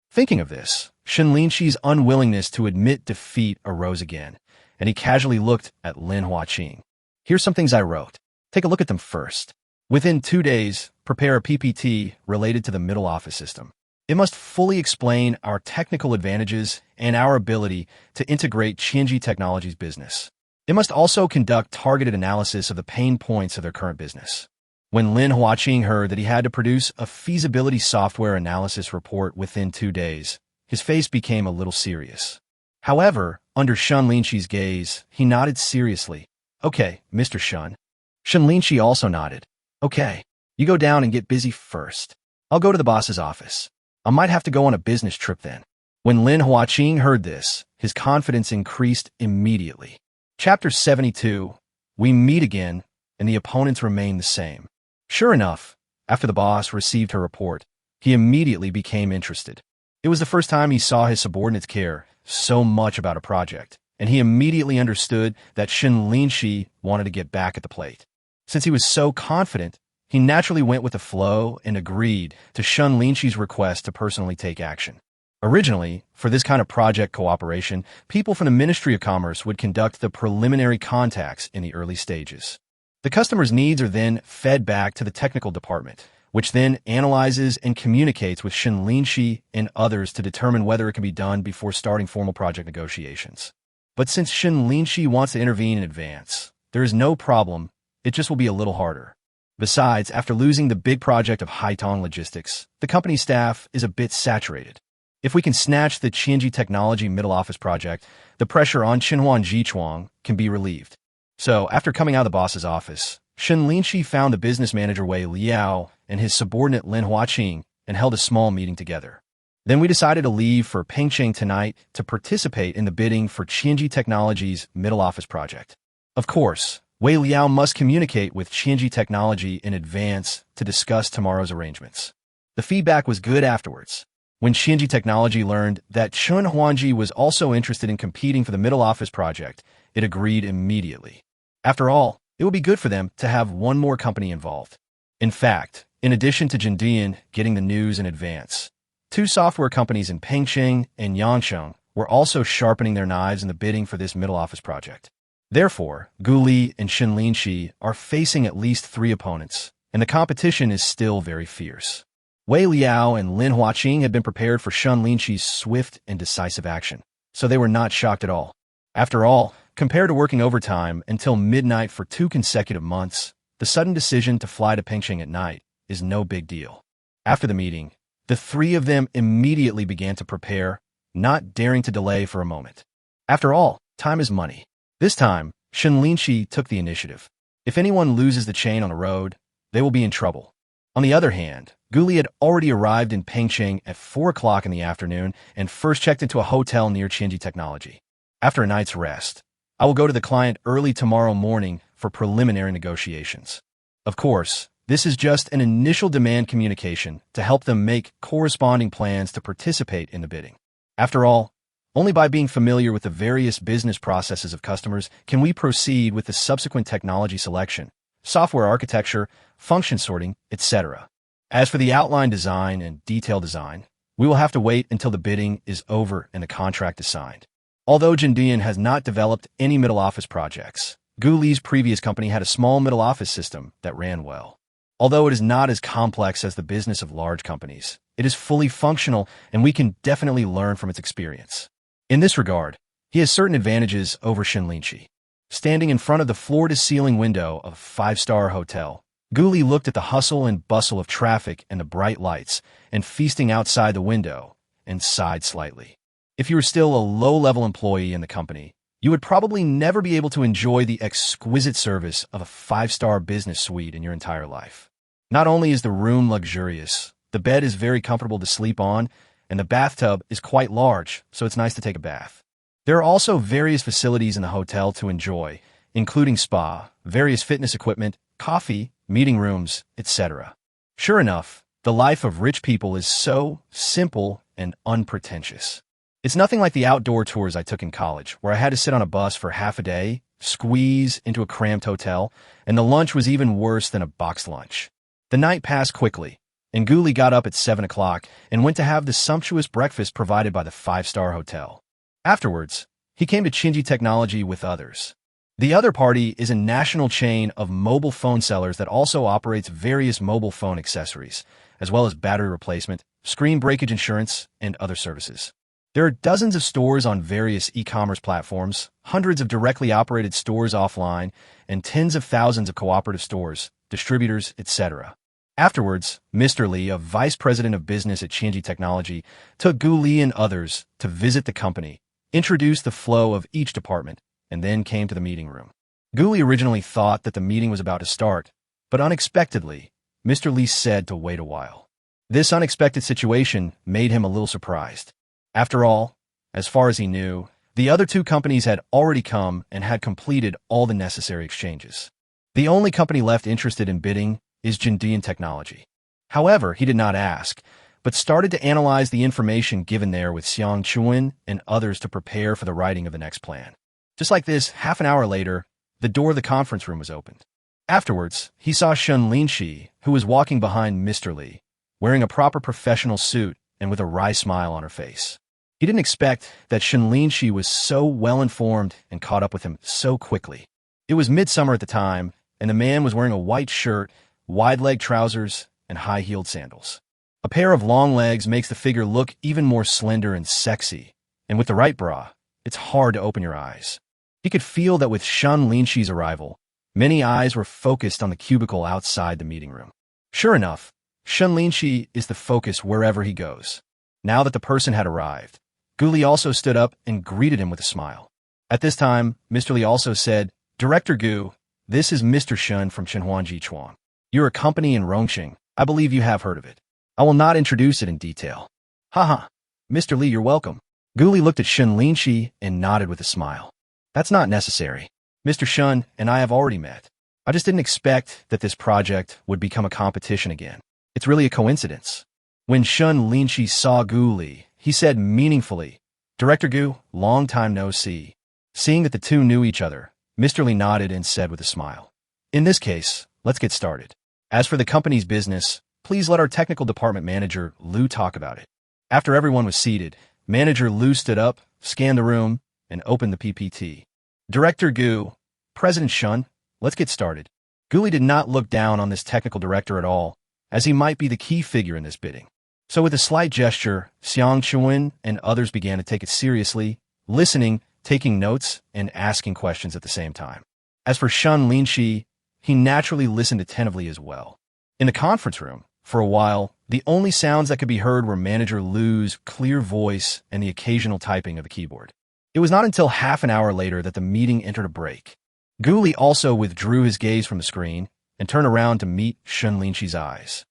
Thinking of this, Shen Linxi's unwillingness to admit defeat arose again, and he casually looked at Lin Huaqing. Here's some things I wrote. Take a look at them first. Within 2 days, prepare a PPT related to the middle office system. It must fully explain our technical advantages and our ability to integrate Qianji Technology's business. It must also conduct targeted analysis of the pain points of their current business. When Lin Huaqing heard that he had to produce a feasibility software analysis report within 2 days, his face became a little serious. However, under Shen Linxi's gaze, he nodded seriously. Okay, Mr. Shen. Shen Linxi also nodded. Okay, you go down and get busy first. I'll go to the boss's office. I might have to go on a business trip then. When Lin Huaqing heard this, his confidence increased immediately. Chapter 72. We meet again, and the opponents remain the same. Sure enough, after the boss received her report, he immediately became interested. It was the first time he saw his subordinates care so much about a project, and he immediately understood that Shen Linxi wanted to get back at the plate. Since he was so confident, he naturally went with the flow and agreed to Shen Linxi's request to personally take action. Originally, for this kind of project cooperation, people from the Ministry of Commerce would conduct the preliminary contacts in the early stages. The customer's needs are then fed back to the technical department, which then analyzes and communicates with Shen Linxi and others to determine whether it can be done before starting formal project negotiations. But since Shen Linxi wants to intervene in advance, there is no problem, it just will be a little harder. Besides, after losing the big project of Haitong Logistics, the company staff is a bit saturated. If we can snatch the Qianji Technology middle office project, the pressure on Chenhuan Jichuan can be relieved. So, after coming out of the boss's office, Shen Linxi found the business manager Wei Liao and his subordinate Lin Huaqing and held a small meeting together. Then we decided to leave for Pengcheng tonight to participate in the bidding for Qianji Technology's middle office project. Of course, Wei Liao must communicate with Qianji Technology in advance to discuss tomorrow's arrangements. The feedback was good afterwards. When Qianji Technology learned that Chun Huanji was also interested in competing for the middle office project, it agreed immediately. After all, it would be good for them to have one more company involved. In fact, in addition to Jindian getting the news in advance, 2 software companies in Pengcheng and Yangsheng were also sharpening their knives in the bidding for this middle office project. Therefore, Gu Li and Shen Linxi are facing at least 3 opponents, and the competition is still very fierce. Wei Liao and Lin Huaqing had been prepared for Shen Linxi's swift and decisive action, so they were not shocked at all. After all, compared to working overtime until midnight for 2 consecutive months, the sudden decision to fly to Pengcheng at night is no big deal. After the meeting, the 3 of them immediately began to prepare, not daring to delay for a moment. After all, time is money. This time, Shen Linxi took the initiative. If anyone loses the chain on the road, they will be in trouble. On the other hand, Gu Li had already arrived in Pengcheng at 4 o'clock in the afternoon and first checked into a hotel near Qianji Technology. After a night's rest, I will go to the client early tomorrow morning for preliminary negotiations. Of course, this is just an initial demand communication to help them make corresponding plans to participate in the bidding. After all, only by being familiar with the various business processes of customers can we proceed with the subsequent technology selection, software architecture, function sorting, etc. As for the outline design and detail design, we will have to wait until the bidding is over and the contract is signed. Although Jindian has not developed any middle office projects, Gu Li's previous company had a small middle office system that ran well. Although it is not as complex as the business of large companies, it is fully functional and we can definitely learn from its experience. In this regard, he has certain advantages over Shen Linxi. Standing in front of the floor-to-ceiling window of a 5-star hotel, Gu Li looked at the hustle and bustle of traffic and the bright lights, and feasting outside the window, and sighed slightly. If you were still a low-level employee in the company, you would probably never be able to enjoy the exquisite service of a five-star business suite in your entire life. Not only is the room luxurious, the bed is very comfortable to sleep on, and the bathtub is quite large, so it's nice to take a bath. There are also various facilities in the hotel to enjoy, including spa, various fitness equipment, coffee, meeting rooms, etc. Sure enough, the life of rich people is so simple and unpretentious. It's nothing like the outdoor tours I took in college, where I had to sit on a bus for half a day, squeeze into a cramped hotel, and the lunch was even worse than a boxed lunch. The night passed quickly, and Guli got up at 7 o'clock and went to have the sumptuous breakfast provided by the five-star hotel. Afterwards, he came to Chinji Technology with others. The other party is a national chain of mobile phone sellers that also operates various mobile phone accessories, as well as battery replacement, screen breakage insurance, and other services. There are dozens of stores on various e-commerce platforms, hundreds of directly operated stores offline, and tens of thousands of cooperative stores, distributors, etc. Afterwards, Mr. Li, a vice president of business at Chinji Technology, took Gu Li and others to visit the company, introduced the flow of each department, and then came to the meeting room. Gu Li originally thought that the meeting was about to start, but unexpectedly, Mr. Li said to wait a while. This unexpected situation made him a little surprised. After all, as far as he knew, the other two companies had already come and had completed all the necessary exchanges. The only company left interested in bidding is Jindian Technology. However, he did not ask, but started to analyze the information given there with Xiang Chuan and others to prepare for the writing of the next plan. Just like this, half an hour later, the door of the conference room was opened. Afterwards, he saw Shen Linxi, who was walking behind Mr. Li, wearing a proper professional suit and with a wry smile on her face. He didn't expect that Shen Linxi was so well-informed and caught up with him so quickly. It was midsummer at the time, and the man was wearing a white shirt, wide-leg trousers, and high-heeled sandals. A pair of long legs makes the figure look even more slender and sexy, and with the right bra, it's hard to open your eyes. He could feel that with Shen Linxi's arrival, many eyes were focused on the cubicle outside the meeting room. Sure enough, Shen Linxi is the focus wherever he goes. Now that the person had arrived, Gu Li also stood up and greeted him with a smile. At this time, Mr. Li also said, "Director Gu, this is Mr. Shen from Shenhuanji Chuan. You're a company in Rongqing. I believe you have heard of it. I will not introduce it in detail." "Haha, Mr. Li, you're welcome." Gu Li looked at Shen Linxi and nodded with a smile. "That's not necessary. Mr. Shen and I have already met. I just didn't expect that this project would become a competition again. It's really a coincidence." When Shen Linxi saw Gu Li, he said meaningfully, "Director Gu, long time no see." Seeing that the two knew each other, Mr. Li nodded and said with a smile, "In this case, let's get started. As for the company's business, please let our technical department manager, Lu, talk about it." After everyone was seated, Manager Lu stood up, scanned the room, and opened the PPT. "Director Gu, President Shen, let's get started." Gu Li did not look down on this technical director at all, as he might be the key figure in this bidding. So with a slight gesture, Xiang Chuan and others began to take it seriously, listening, taking notes, and asking questions at the same time. As for Shen Linxi, he naturally listened attentively as well. In the conference room, for a while, the only sounds that could be heard were Manager Lu's clear voice and the occasional typing of the keyboard. It was not until half an hour later that the meeting entered a break. Gu Li also withdrew his gaze from the screen and turned around to meet Shen Linxi's eyes.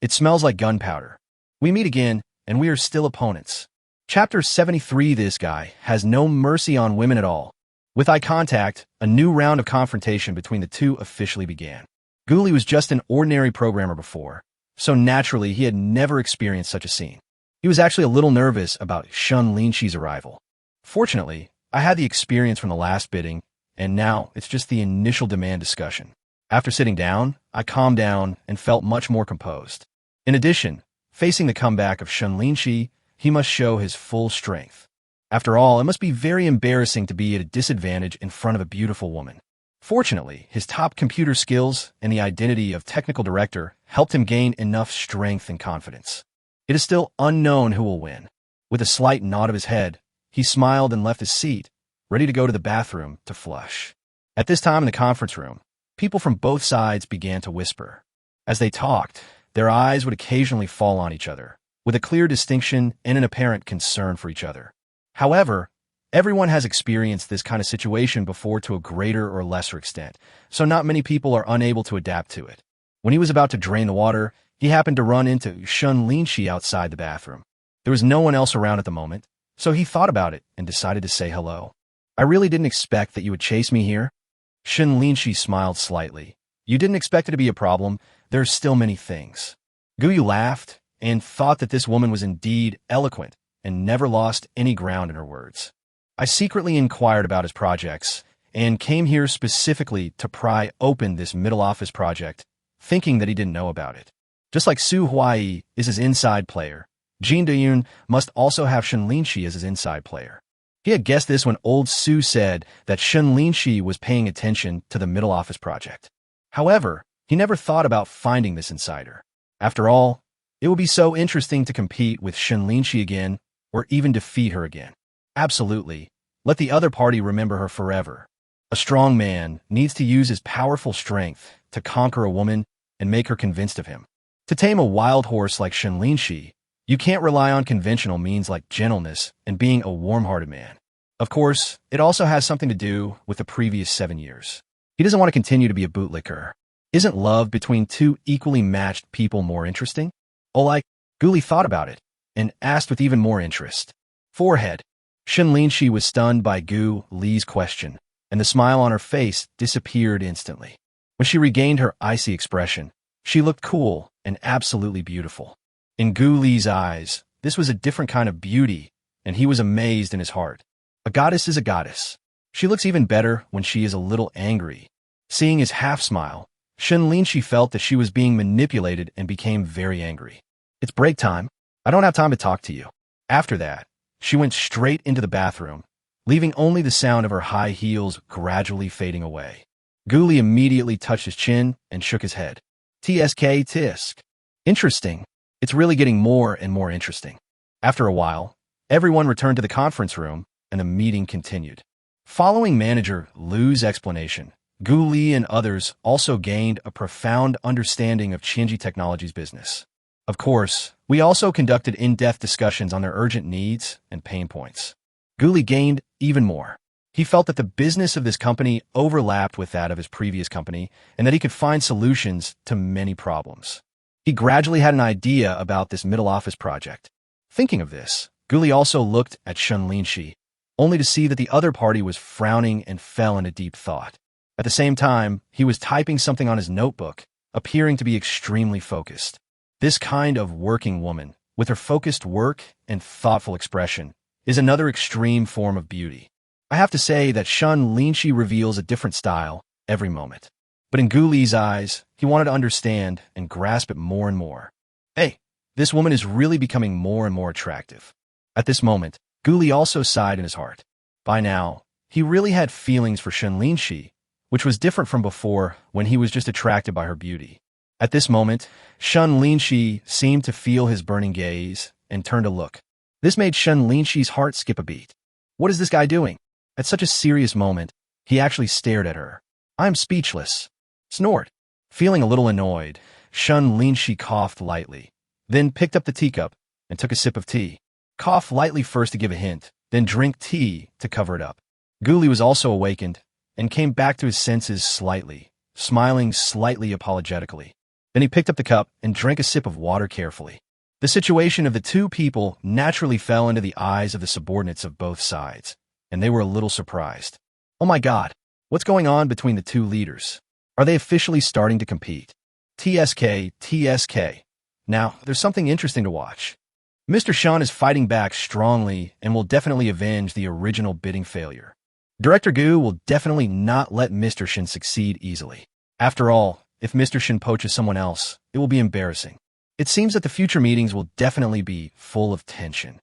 It smells like gunpowder. We meet again, and we are still opponents." Chapter 73. This guy has no mercy on women at all. With eye contact, a new round of confrontation between the two officially began. Gu Li was just an ordinary programmer before, so naturally he had never experienced such a scene. He was actually a little nervous about Shen Linxi's arrival. Fortunately, I had the experience from the last bidding, and now it's just the initial demand discussion. After sitting down, I calmed down and felt much more composed. In addition, facing the comeback of Shen Linxi, he must show his full strength. After all, it must be very embarrassing to be at a disadvantage in front of a beautiful woman. Fortunately, his top computer skills and the identity of technical director helped him gain enough strength and confidence. It is still unknown who will win. With a slight nod of his head, he smiled and left his seat, ready to go to the bathroom to flush. At this time in the conference room, people from both sides began to whisper. As they talked, their eyes would occasionally fall on each other, with a clear distinction and an apparent concern for each other. However, everyone has experienced this kind of situation before to a greater or lesser extent, so not many people are unable to adapt to it. When he was about to drain the water, he happened to run into Shen Linxi outside the bathroom. There was no one else around at the moment, so he thought about it and decided to say hello. I really didn't expect that you would chase me here. Shen Linxi smiled slightly. You didn't expect it to be a problem. There are still many things. Guyu laughed and thought that this woman was indeed eloquent and never lost any ground in her words. I secretly inquired about his projects and came here specifically to pry open this middle office project, thinking that he didn't know about it. Just like Su Huai is his inside player, Jin Deyun must also have Shen Linxi as his inside player. He had guessed this when old Su said that Shen Linxi was paying attention to the middle office project. However, he never thought about finding this insider. After all, it would be so interesting to compete with Shen Linxi again, or even defeat her again. Absolutely. Let the other party remember her forever. A strong man needs to use his powerful strength to conquer a woman and make her convinced of him. To tame a wild horse like Shen Linxi, you can't rely on conventional means like gentleness and being a warm-hearted man. Of course, it also has something to do with the previous 7 years. He doesn't want to continue to be a bootlicker. Isn't love between two equally matched people more interesting? Guli thought about it and asked with even more interest. Forehead. Shen Linxi was stunned by Gu Li's question, and the smile on her face disappeared instantly. When she regained her icy expression, she looked cool and absolutely beautiful. In Gu Li's eyes, this was a different kind of beauty, and he was amazed in his heart. A goddess is a goddess. She looks even better when she is a little angry. Seeing his half-smile, Shen Linxi felt that she was being manipulated and became very angry. It's break time. I don't have time to talk to you. After that, she went straight into the bathroom, leaving only the sound of her high heels gradually fading away. Gu Li immediately touched his chin and shook his head. TSK tisk. Interesting. It's really getting more and more interesting. After a while, everyone returned to the conference room and the meeting continued. Following manager Lu's explanation, Gu Li and others also gained a profound understanding of Qianji Technology's business. Of course, we also conducted in-depth discussions on their urgent needs and pain points. Gu Li gained even more. He felt that the business of this company overlapped with that of his previous company and that he could find solutions to many problems. He gradually had an idea about this middle office project. Thinking of this, Gu Li also looked at Shen Linxi, only to see that the other party was frowning and fell into deep thought. At the same time, he was typing something on his notebook, appearing to be extremely focused. This kind of working woman, with her focused work and thoughtful expression, is another extreme form of beauty. I have to say that Shen Linxi reveals a different style every moment. But in Gu Li's eyes, he wanted to understand and grasp it more and more. Hey, this woman is really becoming more and more attractive. At this moment, Gu Li also sighed in his heart. By now, he really had feelings for Shen Linxi, which was different from before when he was just attracted by her beauty. At this moment, Shen Linxi seemed to feel his burning gaze and turned to look. This made Shen Linxi's heart skip a beat. What is this guy doing? At such a serious moment, he actually stared at her. I'm speechless. Snort. Feeling a little annoyed, Shen Linxi coughed lightly, then picked up the teacup and took a sip of tea. Cough lightly first to give a hint, then drink tea to cover it up. Gu Li was also awakened and came back to his senses slightly, smiling slightly apologetically. Then he picked up the cup and drank a sip of water carefully. The situation of the two people naturally fell into the eyes of the subordinates of both sides, and they were a little surprised. Oh my God, what's going on between the two leaders? Are they officially starting to compete? TSK. Now, there's something interesting to watch. Mr. Shen is fighting back strongly and will definitely avenge the original bidding failure. Director Gu will definitely not let Mr. Shen succeed easily. After all, if Mr. Shen poaches someone else, it will be embarrassing. It seems that the future meetings will definitely be full of tension.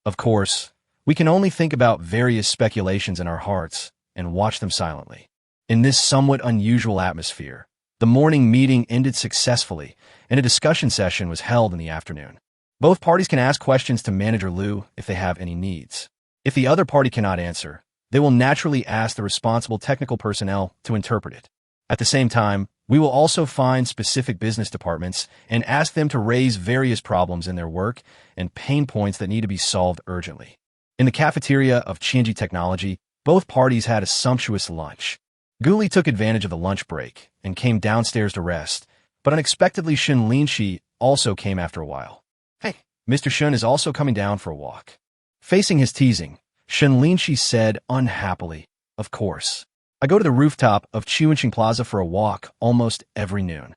Of course, we can only think about various speculations in our hearts and watch them silently. In this somewhat unusual atmosphere, the morning meeting ended successfully, and a discussion session was held in the afternoon. Both parties can ask questions to Manager Lu if they have any needs. If the other party cannot answer, they will naturally ask the responsible technical personnel to interpret it. At the same time, We will also find specific business departments and ask them to raise various problems in their work and pain points that need to be solved urgently. In the cafeteria of Qianji Technology, both parties had a sumptuous lunch. Guli took advantage of the lunch break and came downstairs to rest, but unexpectedly Shen Linxi also came after a while. Hey, Mr. Shen is also coming down for a walk. Facing his teasing, Shen Linxi said unhappily, "Of course. I go to the rooftop of Qianqing Plaza for a walk almost every noon."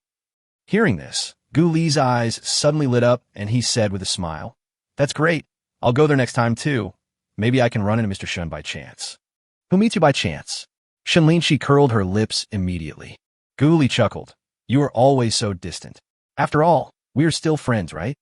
Hearing this, Guli's eyes suddenly lit up and he said with a smile, "That's great. I'll go there next time too. Maybe I can run into Mr. Shen by chance." "Who meets you by chance?" Shen Linxi curled her lips immediately. Guli chuckled. "You are always so distant. After all, we are still friends, right?"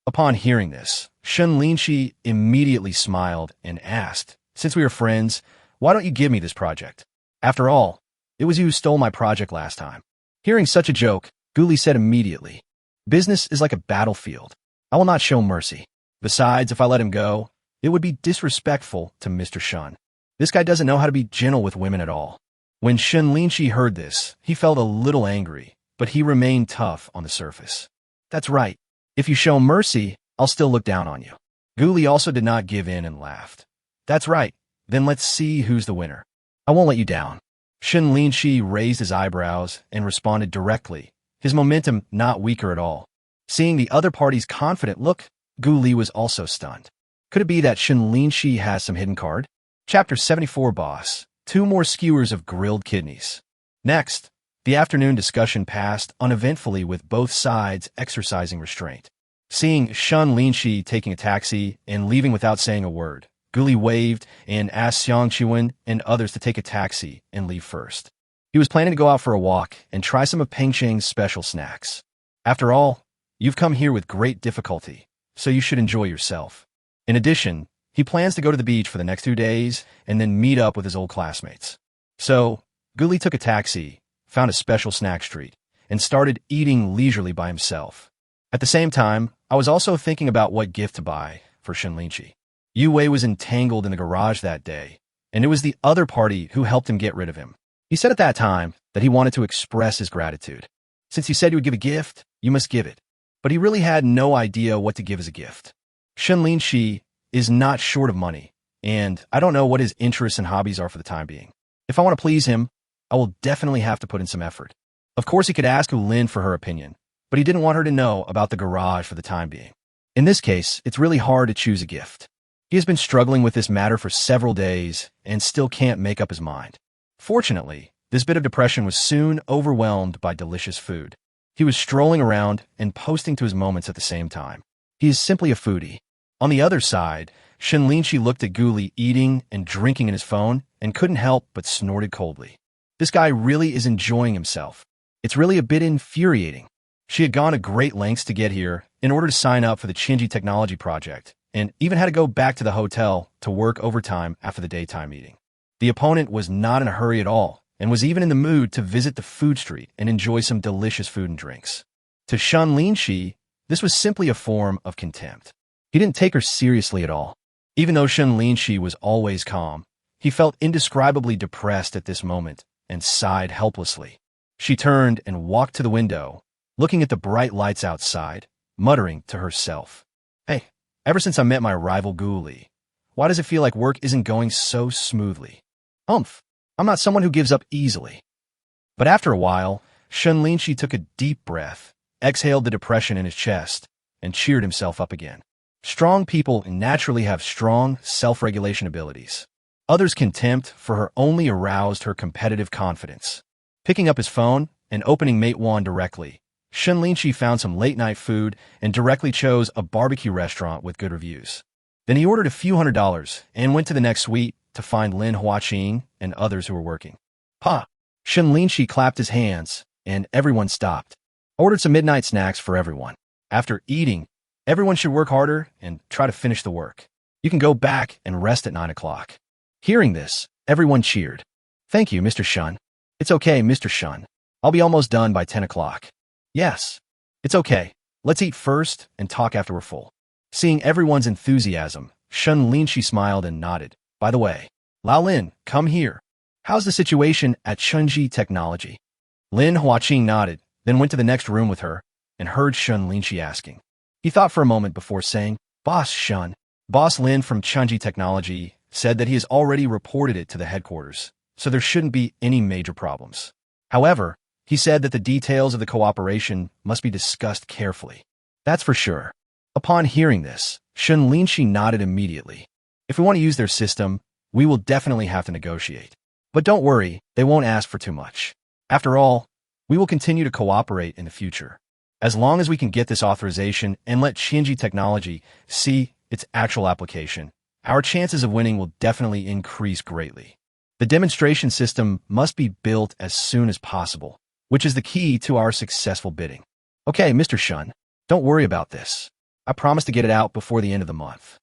Upon hearing this, Shen Linxi immediately smiled and asked, "Since we are friends, why don't you give me this project? After all, it was you who stole my project last time." Hearing such a joke, Guli said immediately, "Business is like a battlefield. I will not show mercy. Besides, if I let him go, it would be disrespectful to Mr. Shen. This guy doesn't know how to be gentle with women at all." When Shen Linxi heard this, he felt a little angry, but he remained tough on the surface. "That's right. If you show mercy, I'll still look down on you." Guli also did not give in and laughed. "That's right. Then let's see who's the winner. I won't let you down." Shen Linxi raised his eyebrows and responded directly, his momentum not weaker at all. Seeing the other party's confident look, Guli was also stunned. Could it be that Shen Linxi has some hidden card? Chapter 74 Boss. 2 more skewers of grilled kidneys. Next, the afternoon discussion passed uneventfully with both sides exercising restraint. Seeing Shen Linxi taking a taxi and leaving without saying a word, Guli waved and asked Xiang Qiwen and others to take a taxi and leave first. He was planning to go out for a walk and try some of Pengcheng's special snacks. After all, you've come here with great difficulty, so you should enjoy yourself. In addition, he plans to go to the beach for the next 2 days and then meet up with his old classmates. So, Guli took a taxi, found a special snack street, and started eating leisurely by himself. At the same time, I was also thinking about what gift to buy for Shen Linxi. Yu Wei was entangled in the garage that day, and it was the other party who helped him get rid of him. He said at that time that he wanted to express his gratitude. Since you said you would give a gift, you must give it. But he really had no idea what to give as a gift. Shen Linxi is not short of money, and I don't know what his interests and hobbies are for the time being. If I want to please him, I will definitely have to put in some effort. Of course, he could ask Lin for her opinion, but he didn't want her to know about the garage for the time being. In this case, it's really hard to choose a gift. He has been struggling with this matter for several days and still can't make up his mind. Fortunately, this bit of depression was soon overwhelmed by delicious food. He was strolling around and posting to his moments at the same time. He is simply a foodie. On the other side, Shen Linxi looked at Guli eating and drinking in his phone and couldn't help but snorted coldly. This guy really is enjoying himself. It's really a bit infuriating. She had gone to great lengths to get here in order to sign up for the Qianji Technology project, and even had to go back to the hotel to work overtime after the daytime meeting. The opponent was not in a hurry at all, and was even in the mood to visit the food street and enjoy some delicious food and drinks. To Shen Linxi, this was simply a form of contempt. He didn't take her seriously at all. Even though Shen Linxi was always calm, he felt indescribably depressed at this moment and sighed helplessly. She turned and walked to the window, looking at the bright lights outside, muttering to herself, "Hey, ever since I met my rival Guli, why does it feel like work isn't going so smoothly? I'm not someone who gives up easily." But after a while, Shen Linxi took a deep breath, exhaled the depression in his chest, and cheered himself up again. Strong people naturally have strong self-regulation abilities. Others' contempt for her only aroused her competitive confidence. Picking up his phone and opening manhwa directly, Shen Linxi found some late-night food and directly chose a barbecue restaurant with good reviews. Then he ordered a few $100s and went to the next suite to find Lin Huaqing and others who were working. "Pa!" Shen Linxi clapped his hands, and everyone stopped. Ordered some midnight snacks for everyone. After eating, everyone should work harder and try to finish the work. You can go back and rest at 9 o'clock. Hearing this, everyone cheered. "Thank you, Mr. Shen." "It's okay, Mr. Shen. I'll be almost done by 10 o'clock. "Yes. It's okay. Let's eat first and talk after we're full." Seeing everyone's enthusiasm, Shen Linxi smiled and nodded. "By the way, Lao Lin, come here. How's the situation at Qianji Technology?" Lin Huaqing nodded, then went to the next room with her and heard Shen Linxi asking. He thought for a moment before saying, Boss Shen. Boss Lin from Chunji Technology said that he has already reported it to the headquarters, so there shouldn't be any major problems. However, he said that the details of the cooperation must be discussed carefully. That's for sure. Upon hearing this, Shen Linxi nodded immediately. If we want to use their system, we will definitely have to negotiate. But don't worry, they won't ask for too much. After all, we will continue to cooperate in the future. As long as we can get this authorization and let Chunji Technology see its actual application, our chances of winning will definitely increase greatly. The demonstration system must be built as soon as possible, which is the key to our successful bidding. Okay, Mr. Shen, don't worry about this. I promise to get it out before the end of the month.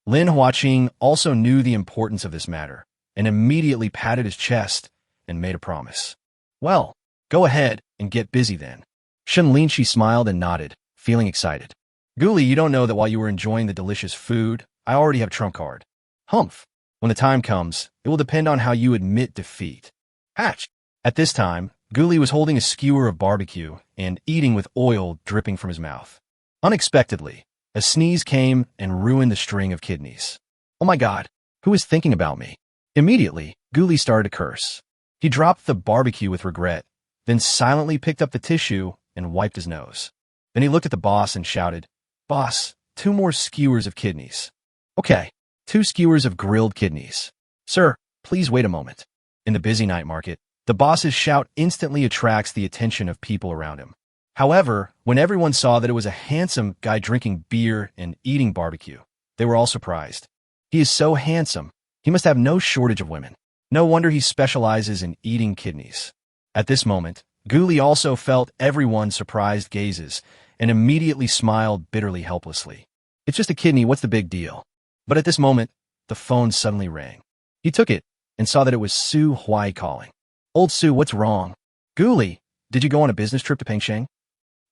Lin Huaqing also knew the importance of this matter and immediately patted his chest and made a promise. Well, go ahead and get busy then. Shen Linxi smiled and nodded, feeling excited. Guli, you don't know that while you were enjoying the delicious food, I already have trump card. Humph. When the time comes, it will depend on how you admit defeat. Hatch. At this time, Guli was holding a skewer of barbecue and eating with oil dripping from his mouth. Unexpectedly, a sneeze came and ruined the string of kidneys. Oh my God, who is thinking about me? Immediately, Guli started to curse. He dropped the barbecue with regret, then silently picked up the tissue and wiped his nose. Then he looked at the boss and shouted, Boss, 2 more skewers of kidneys. Okay, 2 skewers of grilled kidneys. Sir, please wait a moment. In the busy night market, the boss's shout instantly attracts the attention of people around him. However, when everyone saw that it was a handsome guy drinking beer and eating barbecue, they were all surprised. He is so handsome, he must have no shortage of women. No wonder he specializes in eating kidneys. At this moment, Guli also felt everyone's surprised gazes and immediately smiled bitterly helplessly. It's just a kidney, what's the big deal? But at this moment, the phone suddenly rang. He took it and saw that it was Su Huai calling. Old Su, what's wrong? Guli, did you go on a business trip to Pengsheng?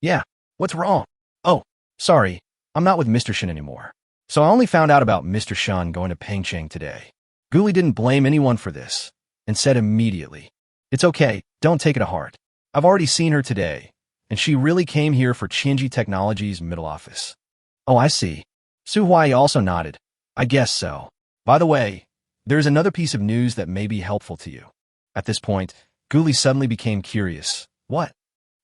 Yeah, what's wrong? Oh, sorry, I'm not with Mr. Shen anymore. So I only found out about Mr. Shen going to Pengsheng today. Guli didn't blame anyone for this and said immediately, It's okay, don't take it to heart. I've already seen her today, and she really came here for Chunji Technology's middle office. Oh, I see. Su Huai also nodded. I guess so. By the way, there's another piece of news that may be helpful to you. At this point, Guli suddenly became curious. What?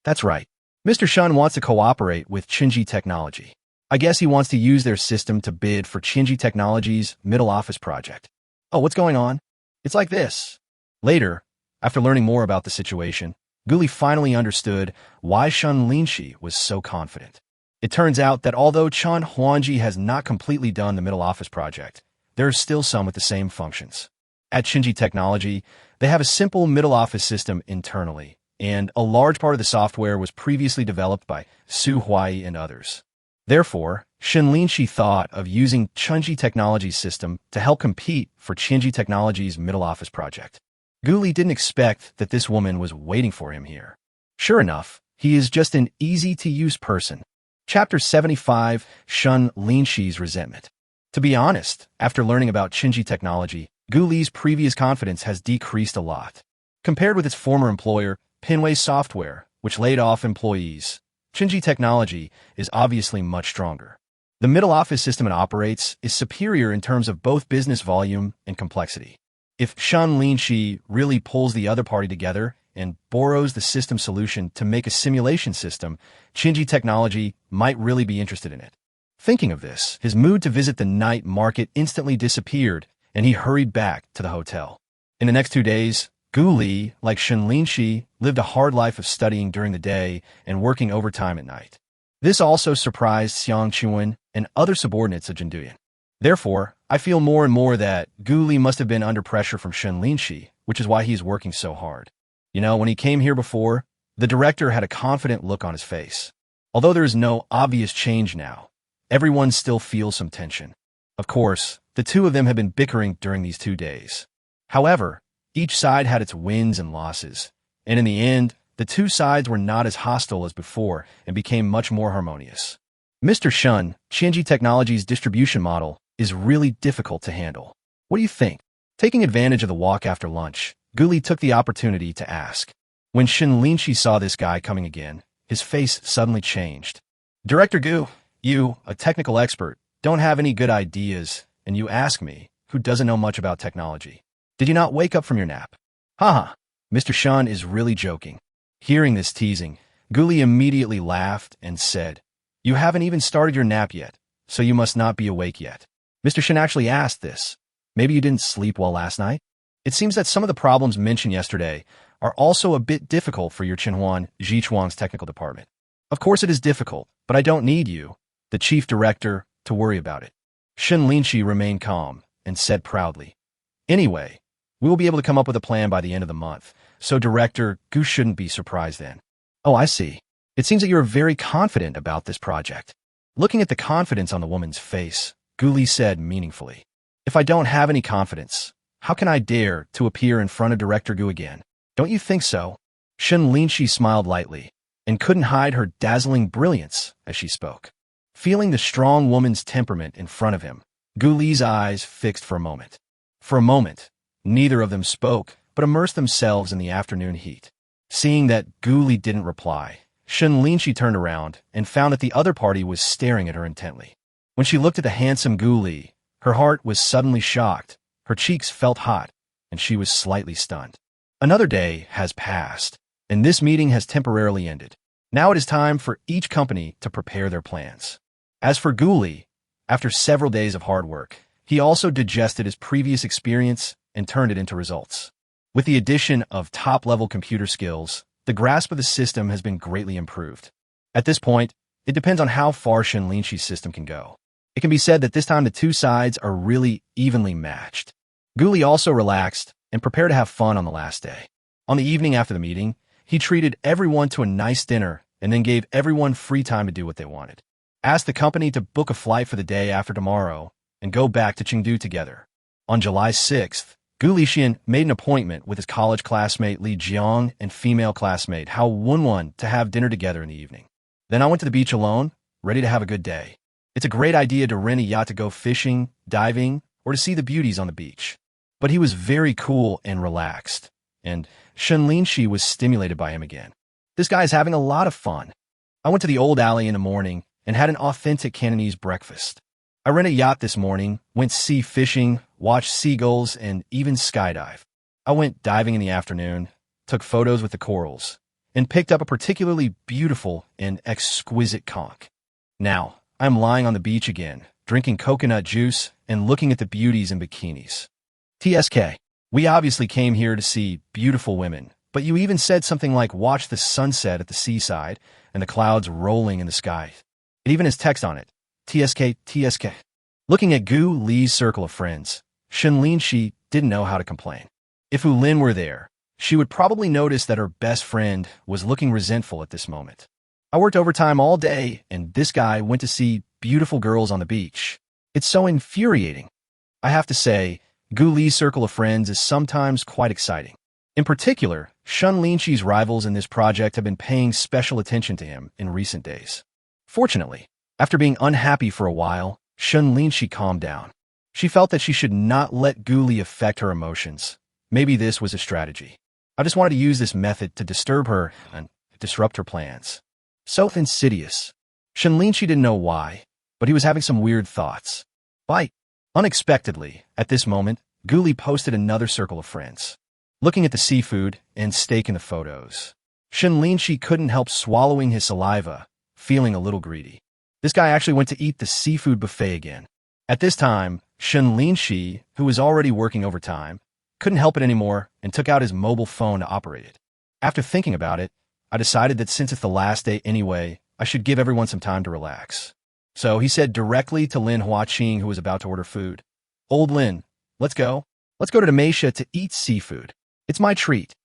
That's right. Mr. Shen wants to cooperate with Chunji Technology. I guess he wants to use their system to bid for Chunji Technology's middle office project. Oh, what's going on? It's like this. Later, after learning more about the situation, Guli finally understood why Shen Linxi was so confident. It turns out that although Chan Huangji has not completely done the middle office project, there are still some with the same functions. At Chunji Technology, they have a simple middle office system internally, and a large part of the software was previously developed by Su Huai and others. Therefore, Shen Linxi thought of using Chunji Technology's system to help compete for Chunji Technology's middle office project. Guli didn't expect that this woman was waiting for him here. Sure enough, he is just an easy-to-use person. Chapter 75, Shen Linxi's Resentment. To be honest, after learning about Chunji Technology, Guli's previous confidence has decreased a lot. Compared with its former employer, Pinway Software, which laid off employees, Chunji Technology is obviously much stronger. The middle office system it operates is superior in terms of both business volume and complexity. If Shen Linxi really pulls the other party together and borrows the system solution to make a simulation system, Chunji Technology might really be interested in it. Thinking of this, his mood to visit the night market instantly disappeared, and he hurried back to the hotel. In the next 2 days, Guli, like Shen Linxi, lived a hard life of studying during the day and working overtime at night. This also surprised Xiang Chuan and other subordinates of Jinduyan. Therefore, I feel more and more that Guli must have been under pressure from Shen Linxi, which is why he is working so hard. You know, when he came here before, the director had a confident look on his face. Although there is no obvious change now, everyone still feels some tension. Of course, the two of them have been bickering during these 2 days. However, each side had its wins and losses, and in the end, the two sides were not as hostile as before and became much more harmonious. Mr. Shen, Chunji Technology's distribution model is really difficult to handle. What do you think? Taking advantage of the walk after lunch, Guli took the opportunity to ask. When Shen Linxi saw this guy coming again, his face suddenly changed. Director Gu, you, a technical expert, don't have any good ideas, and you ask me, who doesn't know much about technology. Did you not wake up from your nap? Haha, Mr. Shen is really joking. Hearing this teasing, Guli immediately laughed and said, You haven't even started your nap yet, so you must not be awake yet. Mr. Shen actually asked this. Maybe you didn't sleep well last night? It seems that some of the problems mentioned yesterday are also a bit difficult for your Chenhuan Zhichuang's technical department. Of course it is difficult, but I don't need you, the chief director, to worry about it. Shen Linxi remained calm and said proudly, Anyway, we will be able to come up with a plan by the end of the month, so Director Gu shouldn't be surprised then. Oh, I see. It seems that you're very confident about this project. Looking at the confidence on the woman's face, Gu Li said meaningfully, If I don't have any confidence, how can I dare to appear in front of Director Gu again? Don't you think so? Shen Linxi smiled lightly and couldn't hide her dazzling brilliance as she spoke. Feeling the strong woman's temperament in front of him, Gu Li's eyes fixed for a moment. For a moment, neither of them spoke, but immersed themselves in the afternoon heat. Seeing that Gu Li didn't reply, Shen Linxi turned around and found that the other party was staring at her intently. When she looked at the handsome Gu Li, her heart was suddenly shocked, her cheeks felt hot, and she was slightly stunned. Another day has passed, and this meeting has temporarily ended. Now it is time for each company to prepare their plans. As for Gu Li, after several days of hard work, he also digested his previous experience and turned it into results. With the addition of top-level computer skills, the grasp of the system has been greatly improved. At this point, it depends on how far Shen Linxi's system can go. It can be said that this time the two sides are really evenly matched. Gu Li also relaxed and prepared to have fun on the last day. On the evening after the meeting, he treated everyone to a nice dinner and then gave everyone free time to do what they wanted. Asked the company to book a flight for the day after tomorrow and go back to Chengdu together. On July 6th, Gu Lixian made an appointment with his college classmate Li Jiang and female classmate Hao Wenwen to have dinner together in the evening. Then I went to the beach alone, ready to have a good day. It's a great idea to rent a yacht to go fishing, diving, or to see the beauties on the beach. But he was very cool and relaxed, and Shen Linxi was stimulated by him again. This guy is having a lot of fun. I went to the old alley in the morning and had an authentic Cantonese breakfast. I rented a yacht this morning, went sea fishing, watched seagulls, and even skydive. I went diving in the afternoon, took photos with the corals, and picked up a particularly beautiful and exquisite conch. Now, I'm lying on the beach again, drinking coconut juice and looking at the beauties in bikinis. TSK, we obviously came here to see beautiful women, but you even said something like watch the sunset at the seaside and the clouds rolling in the sky. It even has text on it. TSK, TSK. Looking at Gu Li's circle of friends, Shen Linxi didn't know how to complain. If Wu Lin were there, she would probably notice that her best friend was looking resentful at this moment. I worked overtime all day, and this guy went to see beautiful girls on the beach. It's so infuriating. I have to say, Gu Li's circle of friends is sometimes quite exciting. In particular, Shen Linxi's rivals in this project have been paying special attention to him in recent days. Fortunately, after being unhappy for a while, Shen Linxi calmed down. She felt that she should not let Gu Li affect her emotions. Maybe this was a strategy. I just wanted to use this method to disturb her and disrupt her plans. So insidious. Shen Linxi didn't know why, but he was having some weird thoughts. Unexpectedly, at this moment, Gu Li posted another circle of friends. Looking at the seafood and steak in the photos, Shen Linxi couldn't help swallowing his saliva, feeling a little greedy. This guy actually went to eat the seafood buffet again. At this time, Shen Linxi, who was already working overtime, couldn't help it anymore and took out his mobile phone to operate it. After thinking about it, I decided that since it's the last day anyway, I should give everyone some time to relax. So he said directly to Lin Huaqing, who was about to order food, Old Lin, let's go. Let's go to Demacia to eat seafood. It's my treat.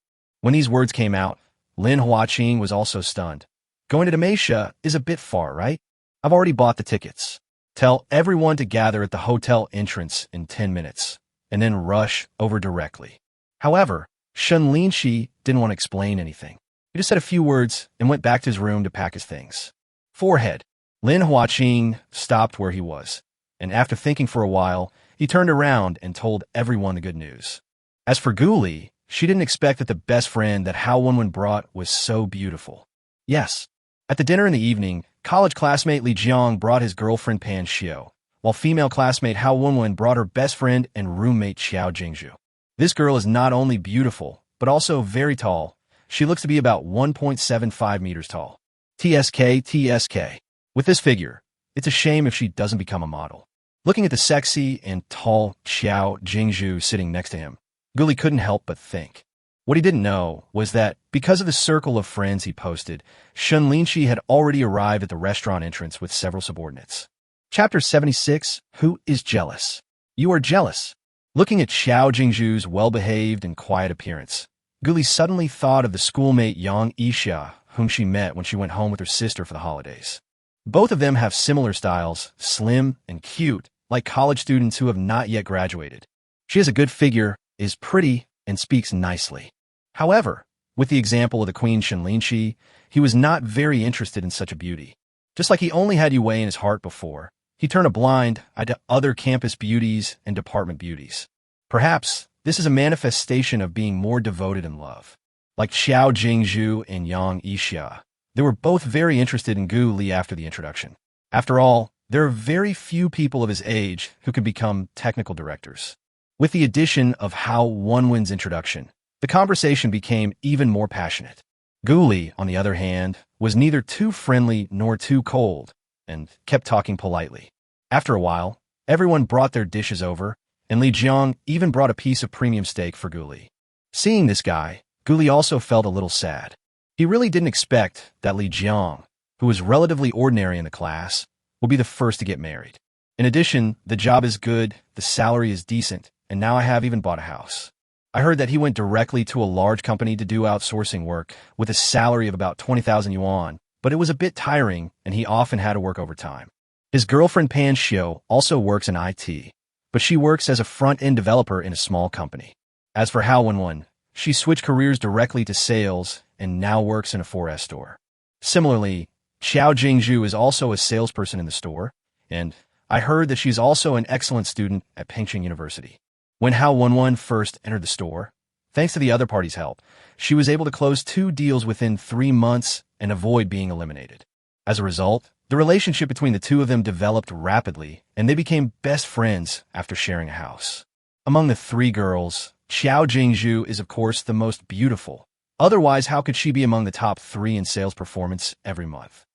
When these words came out, Lin Huaqing was also stunned. Going to Demacia is a bit far, right? I've already bought the tickets. Tell everyone to gather at the hotel entrance in 10 minutes, and then rush over directly. However, Shen Linxi didn't want to explain anything. He just said a few words and went back to his room to pack his things. Forehead. Lin Huaqing stopped where he was, and after thinking for a while, he turned around and told everyone the good news. As for Gu Li, She didn't expect that the best friend that Hao Wenwen brought was so beautiful. Yes. At the dinner in the evening, college classmate Li Jiang brought his girlfriend Pan Xiao, while female classmate Hao Wenwen brought her best friend and roommate Xiao Jingzhu. This girl is not only beautiful, but also very tall. She looks to be about 1.75 meters tall. TSK. With this figure, it's a shame if she doesn't become a model. Looking at the sexy and tall Xiao Jingzhu sitting next to him, Guli couldn't help but think. What he didn't know was that, because of the circle of friends he posted, Shen Linxi had already arrived at the restaurant entrance with several subordinates. Chapter 76, Who is Jealous? You are jealous. Looking at Xiao Jingzhu's well-behaved and quiet appearance, Guli suddenly thought of the schoolmate Yang Yixia, whom she met when she went home with her sister for the holidays. Both of them have similar styles, slim and cute, like college students who have not yet graduated. She has a good figure, is pretty, and speaks nicely. However, with the example of the Queen Shen Linxi, he was not very interested in such a beauty. Just like he only had Yue in his heart before, he turned a blind eye to other campus beauties and department beauties. Perhaps this is a manifestation of being more devoted in love. Like Xiao Jingzhu and Yang Yixia, they were both very interested in Gu Li after the introduction. After all, there are very few people of his age who can become technical directors. With the addition of Hao Wenwen's introduction, the conversation became even more passionate. Gu Li, on the other hand, was neither too friendly nor too cold, and kept talking politely. After a while, everyone brought their dishes over, and Li Jiang even brought a piece of premium steak for Gu Li. Seeing this guy, Gu Li also felt a little sad. He really didn't expect that Li Jiang, who was relatively ordinary in the class, would be the first to get married. In addition, the job is good, the salary is decent, and now I have even bought a house. I heard that he went directly to a large company to do outsourcing work with a salary of about 20,000 yuan, but it was a bit tiring and he often had to work overtime. His girlfriend Pan Xiao also works in IT, but she works as a front-end developer in a small company. As for Hao Wenwen, she switched careers directly to sales and now works in a 4S store. Similarly, Xiao Jingzhu is also a salesperson in the store, and I heard that she's also an excellent student at Pengcheng University. When Hao Wenwen first entered the store, thanks to the other party's help, she was able to close 2 deals within 3 months and avoid being eliminated. As a result, the relationship between the two of them developed rapidly, and they became best friends after sharing a house. Among the 3 girls, Xiao Jingzhu is of course the most beautiful. Otherwise, how could she be among the top 3 in sales performance every month?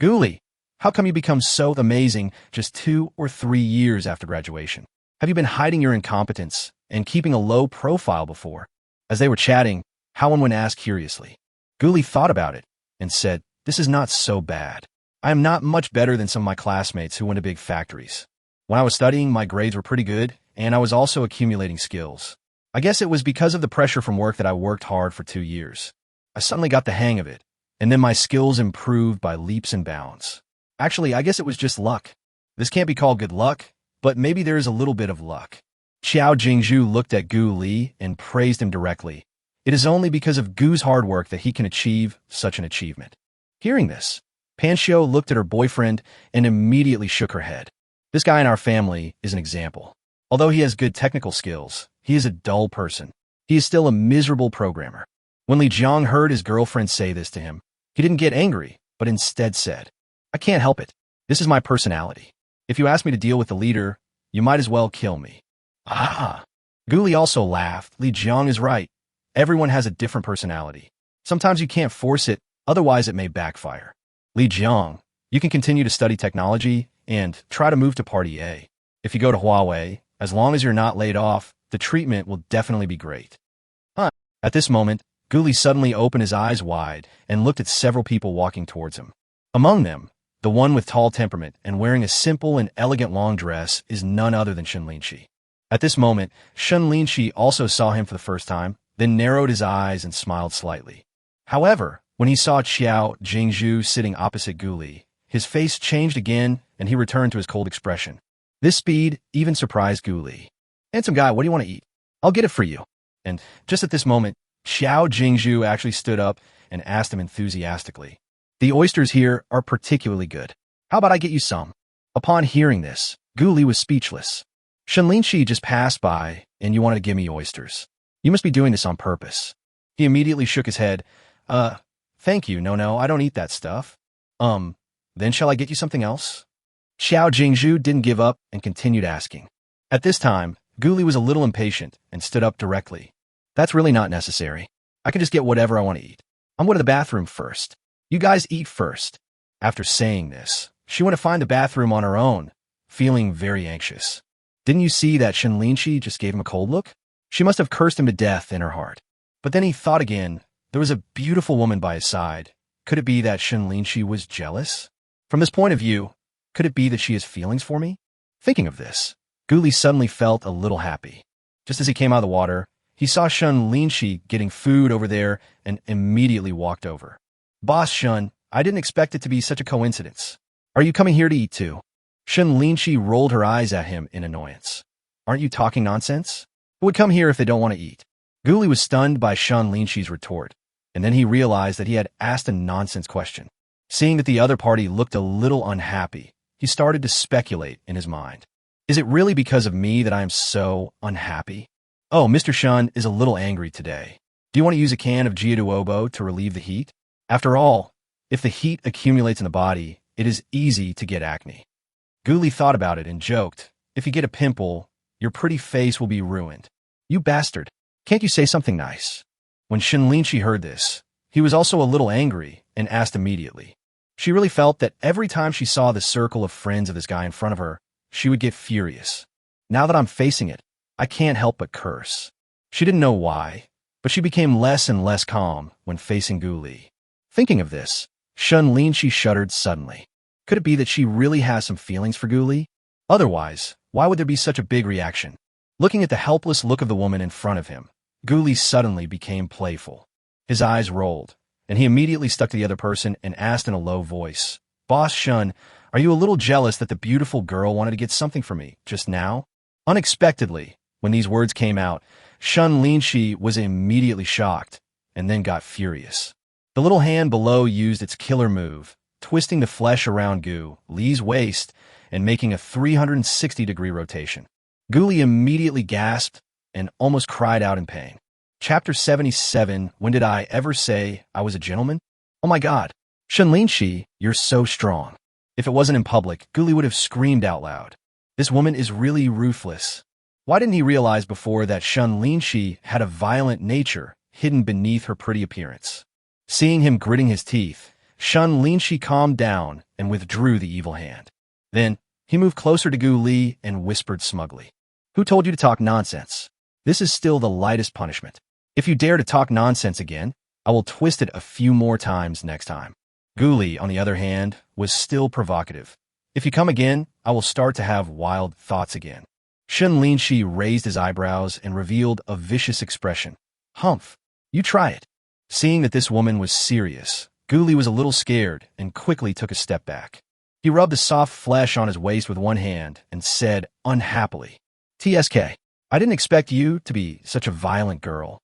Gu Li, how come you become so amazing just 2 or 3 years after graduation? Have you been hiding your incompetence and keeping a low profile before? As they were chatting, Hao Wenwen asked curiously. Gu Li thought about it and said, This is not so bad. I am not much better than some of my classmates who went to big factories. When I was studying, my grades were pretty good, and I was also accumulating skills. I guess it was because of the pressure from work that I worked hard for 2 years. I suddenly got the hang of it, and then my skills improved by leaps and bounds. Actually, I guess it was just luck. This can't be called good luck, but maybe there is a little bit of luck. Xiao Jingzhu looked at Gu Li and praised him directly. It is only because of Gu's hard work that he can achieve such an achievement. Hearing this, Pan Xiao looked at her boyfriend and immediately shook her head. This guy in our family is an example. Although he has good technical skills, he is a dull person. He is still a miserable programmer. When Li Jiang heard his girlfriend say this to him, he didn't get angry, but instead said, I can't help it. This is my personality. If you ask me to deal with the leader, you might as well kill me. Gu Li also laughed. Li Jiang is right. Everyone has a different personality. Sometimes you can't force it, otherwise it may backfire. Li Jiang, you can continue to study technology and try to move to Party A. If you go to Huawei, as long as you're not laid off, the treatment will definitely be great. At this moment, Gu Li suddenly opened his eyes wide and looked at several people walking towards him. Among them, the one with tall temperament and wearing a simple and elegant long dress is none other than Shen Linxi. At this moment, Shen Linxi also saw him for the first time, then narrowed his eyes and smiled slightly. However, when he saw Xiao Jingzhu sitting opposite Gu Li, his face changed again and he returned to his cold expression. This speed even surprised Gu Li. Handsome guy, what do you want to eat? I'll get it for you. And just at this moment, Xiao Jingzhu actually stood up and asked him enthusiastically, The oysters here are particularly good. How about I get you some? Upon hearing this, Gu Li was speechless. Shen Linxi just passed by, and you wanted to give me oysters. You must be doing this on purpose. He immediately shook his head. Thank you. No, I don't eat that stuff. Then shall I get you something else? Xiao Jingzhu didn't give up and continued asking. At this time, Guli was a little impatient and stood up directly. That's really not necessary. I can just get whatever I want to eat. I'm going to the bathroom first. You guys eat first. After saying this, she went to find the bathroom on her own, feeling very anxious. Didn't you see that Shen Linxi just gave him a cold look? She must have cursed him to death in her heart. But then he thought again. There was a beautiful woman by his side. Could it be that Shen Linxi was jealous? From this point of view, could it be that she has feelings for me? Thinking of this, Guli suddenly felt a little happy. Just as he came out of the water, he saw Shen Linxi getting food over there and immediately walked over. Boss Shen, I didn't expect it to be such a coincidence. Are you coming here to eat too? Shen Linxi rolled her eyes at him in annoyance. Aren't you talking nonsense? Who would come here if they don't want to eat? Guli was stunned by Shen Linxi's retort, and then he realized that he had asked a nonsense question. Seeing that the other party looked a little unhappy, he started to speculate in his mind. Is it really because of me that I am so unhappy? Oh, Mr. Shen is a little angry today. Do you want to use a can of jiaduobo to relieve the heat? After all, if the heat accumulates in the body, it is easy to get acne. Guli thought about it and joked, if you get a pimple, your pretty face will be ruined. You bastard. Can't you say something nice? When Shen Linxi heard this, he was also a little angry and asked immediately. She really felt that every time she saw the circle of friends of this guy in front of her, she would get furious. Now that I'm facing it, I can't help but curse. She didn't know why, but she became less and less calm when facing Guli. Thinking of this, Shen Linxi shuddered suddenly. Could it be that she really has some feelings for Guli? Otherwise, why would there be such a big reaction? Looking at the helpless look of the woman in front of him, Guli suddenly became playful. His eyes rolled, and he immediately stuck to the other person and asked in a low voice, Boss Shen, are you a little jealous that the beautiful girl wanted to get something from me just now? Unexpectedly, when these words came out, Shen Linxi was immediately shocked and then got furious. The little hand below used its killer move, twisting the flesh around Gu Li's waist and making a 360-degree rotation. Guli immediately gasped and almost cried out in pain. Chapter 77, When Did I Ever Say I Was a Gentleman? Oh my god, Shen Linxi, you're so strong. If it wasn't in public, Guli would have screamed out loud. This woman is really ruthless. Why didn't he realize before that Shen Linxi had a violent nature hidden beneath her pretty appearance? Seeing him gritting his teeth, Shen Linxi calmed down and withdrew the evil hand. Then, he moved closer to Gu Li and whispered smugly, Who told you to talk nonsense? This is still the lightest punishment. If you dare to talk nonsense again, I will twist it a few more times next time. Gu Li, on the other hand, was still provocative. If you come again, I will start to have wild thoughts again. Shen Linxi raised his eyebrows and revealed a vicious expression. Humph, you try it. Seeing that this woman was serious, Gu Li was a little scared and quickly took a step back. He rubbed the soft flesh on his waist with one hand and said unhappily, TSK, I didn't expect you to be such a violent girl.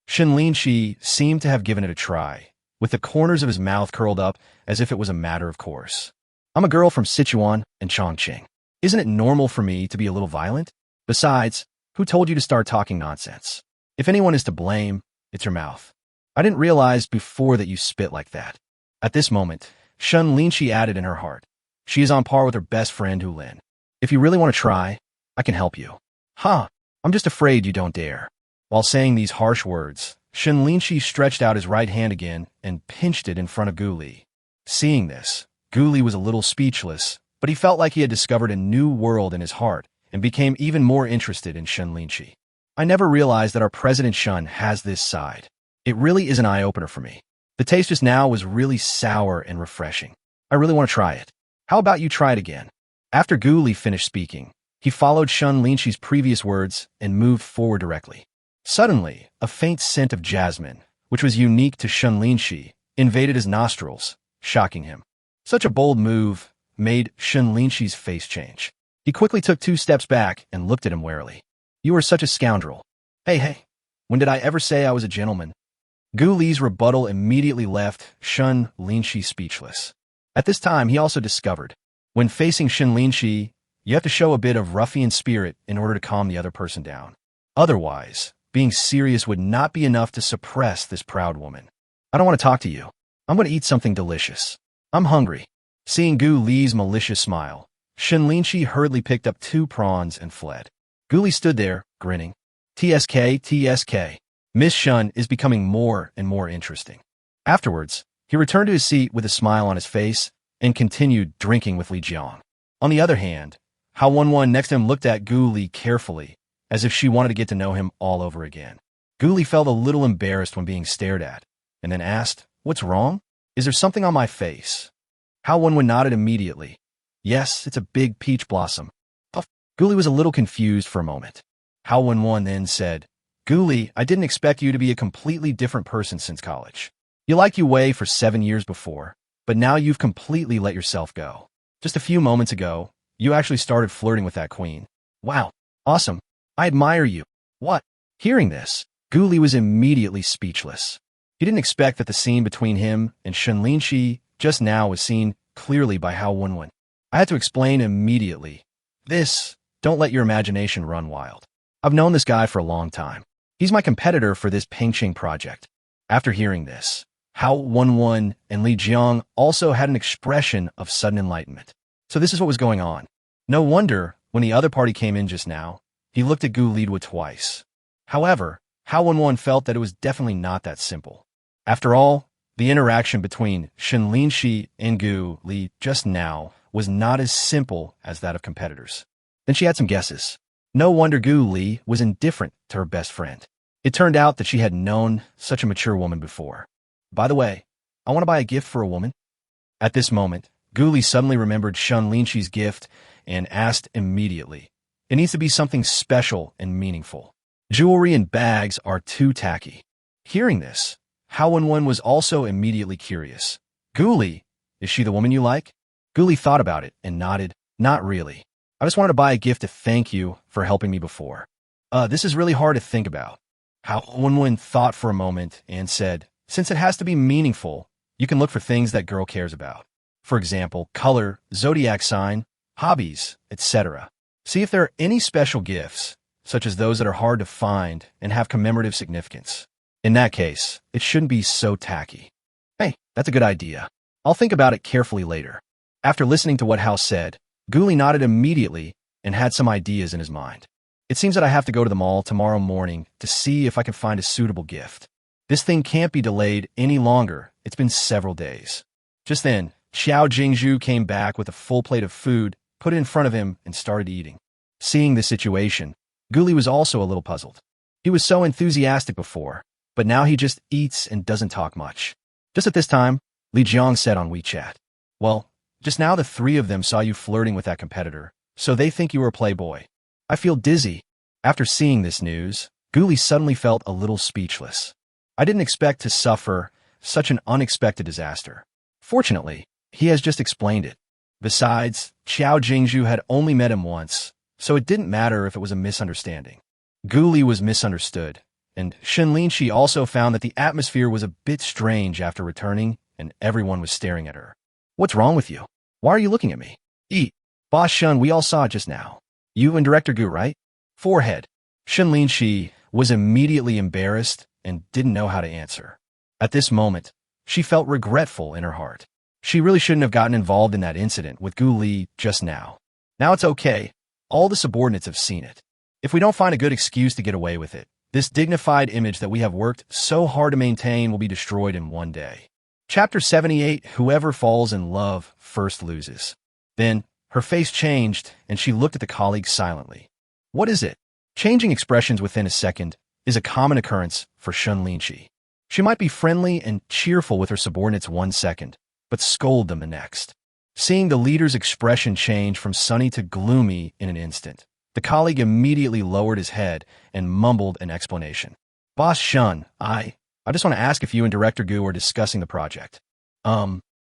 Shen Linxi seemed to have given it a try, with the corners of his mouth curled up as if it was a matter of course. I'm a girl from Sichuan and Chongqing. Isn't it normal for me to be a little violent? Besides, who told you to start talking nonsense? If anyone is to blame, it's your mouth. I didn't realize before that you spit like that. At this moment, Shen Linxi added in her heart, She is on par with her best friend Hu Lin. If you really want to try, I can help you. Huh, I'm just afraid you don't dare. While saying these harsh words, Shen Linxi stretched out his right hand again and pinched it in front of Gu Li. Seeing this, Gu Li was a little speechless, but he felt like he had discovered a new world in his heart and became even more interested in Shen Linxi. I never realized that our President Shen has this side. It really is an eye-opener for me. The taste just now was really sour and refreshing. I really want to try it. How about you try it again? After Gu Li finished speaking, he followed Shen Linxi's previous words and moved forward directly. Suddenly, a faint scent of jasmine, which was unique to Shen Linxi, invaded his nostrils, shocking him. Such a bold move made Shen Linxi's face change. He quickly took 2 steps back and looked at him warily. You are such a scoundrel. Hey, when did I ever say I was a gentleman? Gu Li's rebuttal immediately left Shen Linxi speechless. At this time, he also discovered, when facing Shen Linxi, you have to show a bit of ruffian spirit in order to calm the other person down. Otherwise, Being serious would not be enough to suppress this proud woman. I don't want to talk to you. I'm going to eat something delicious. I'm hungry. Seeing Gu Li's malicious smile, Shen Linxi hurriedly picked up 2 prawns and fled. Gu Li stood there, grinning. TSK, TSK. Miss Shen is becoming more and more interesting. Afterwards, he returned to his seat with a smile on his face and continued drinking with Li Jiang. On the other hand, Hao Wenwen next to him looked at Gu Li carefully, as if she wanted to get to know him all over again. Gu Li felt a little embarrassed when being stared at, and then asked, "What's wrong? Is there something on my face?" Hao Wenwen nodded immediately. "Yes, it's a big peach blossom." Gu Li was a little confused for a moment. Hao Wenwen then said, "Gu Li, I didn't expect you to be a completely different person since college. You liked Yue for 7 years before, but now you've completely let yourself go. Just a few moments ago, you actually started flirting with that queen. Wow, awesome. I admire you." What? Hearing this, Gu Li was immediately speechless. He didn't expect that the scene between him and Shen Linxi just now was seen clearly by Hao Wenwen. I had to explain immediately. Don't let your imagination run wild. I've known this guy for a long time. He's my competitor for this Pengqing project. After hearing this, Hao Wenwen and Li Jiang also had an expression of sudden enlightenment. So this is what was going on. No wonder, when the other party came in just now, he looked at Gu Li twice. However, Hao Wenwen felt that it was definitely not that simple. After all, the interaction between Shen Linxi and Gu Li just now was not as simple as that of competitors. Then she had some guesses. No wonder Gu Li was indifferent to her best friend. It turned out that she had known such a mature woman before. By the way, I want to buy a gift for a woman. At this moment, Gu Li suddenly remembered Shen Linxi's gift and asked immediately. It needs to be something special and meaningful. Jewelry and bags are too tacky. Hearing this, Hao Wenwen was also immediately curious. Gu Li, is she the woman you like? Gu Li thought about it and nodded. Not really. I just wanted to buy a gift to thank you for helping me before. This is really hard to think about. Hao Wenwen thought for a moment and said, since it has to be meaningful, you can look for things that girl cares about. For example, color, zodiac sign, hobbies, etc. See if there are any special gifts, such as those that are hard to find and have commemorative significance. In that case, it shouldn't be so tacky. Hey, that's a good idea. I'll think about it carefully later. After listening to what Hao said, Gu Li nodded immediately and had some ideas in his mind. It seems that I have to go to the mall tomorrow morning to see if I can find a suitable gift. This thing can't be delayed any longer. It's been several days. Just then, Xiao Jingzhu came back with a full plate of food, put it in front of him, and started eating. Seeing the situation, Gu Li was also a little puzzled. He was so enthusiastic before, but now he just eats and doesn't talk much. Just at this time, Li Jiang said on WeChat, "Well, just now the 3 of them saw you flirting with that competitor, so they think you were a playboy. I feel dizzy." After seeing this news, Gu Li suddenly felt a little speechless. I didn't expect to suffer such an unexpected disaster. Fortunately, he has just explained it. Besides, Xiao Jingzhu had only met him once, so it didn't matter if it was a misunderstanding. Gu Li was misunderstood, and Shen Linxi also found that the atmosphere was a bit strange after returning, and everyone was staring at her. "What's wrong with you? Why are you looking at me?" "Eat. Boss Shen, we all saw it just now. You and Director Gu, right?" Forehead. Shen Linxi was immediately embarrassed and didn't know how to answer. At this moment, she felt regretful in her heart. She really shouldn't have gotten involved in that incident with Gu Li just now. Now it's okay. All the subordinates have seen it. If we don't find a good excuse to get away with it, this dignified image that we have worked so hard to maintain will be destroyed in one day. Chapter 78, Whoever falls in love first loses. Then, her face changed, and she looked at the colleagues silently. What is it? Changing expressions within a second is a common occurrence for Shen Linxi. She might be friendly and cheerful with her subordinates 1 second, but scold them the next. Seeing the leader's expression change from sunny to gloomy in an instant, the colleague immediately lowered his head and mumbled an explanation. "Boss Shen, I just want to ask if you and Director Gu are discussing the project."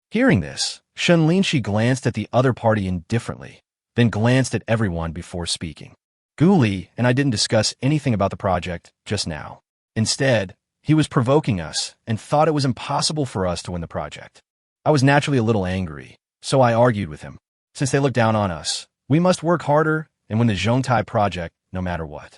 Hearing this, Shen Linxi glanced at the other party indifferently, then glanced at everyone before speaking. "Gu Li and I didn't discuss anything about the project just now. Instead, he was provoking us and thought it was impossible for us to win the project. I was naturally a little angry, so I argued with him. Since they look down on us, we must work harder and win the Zhongtai project no matter what."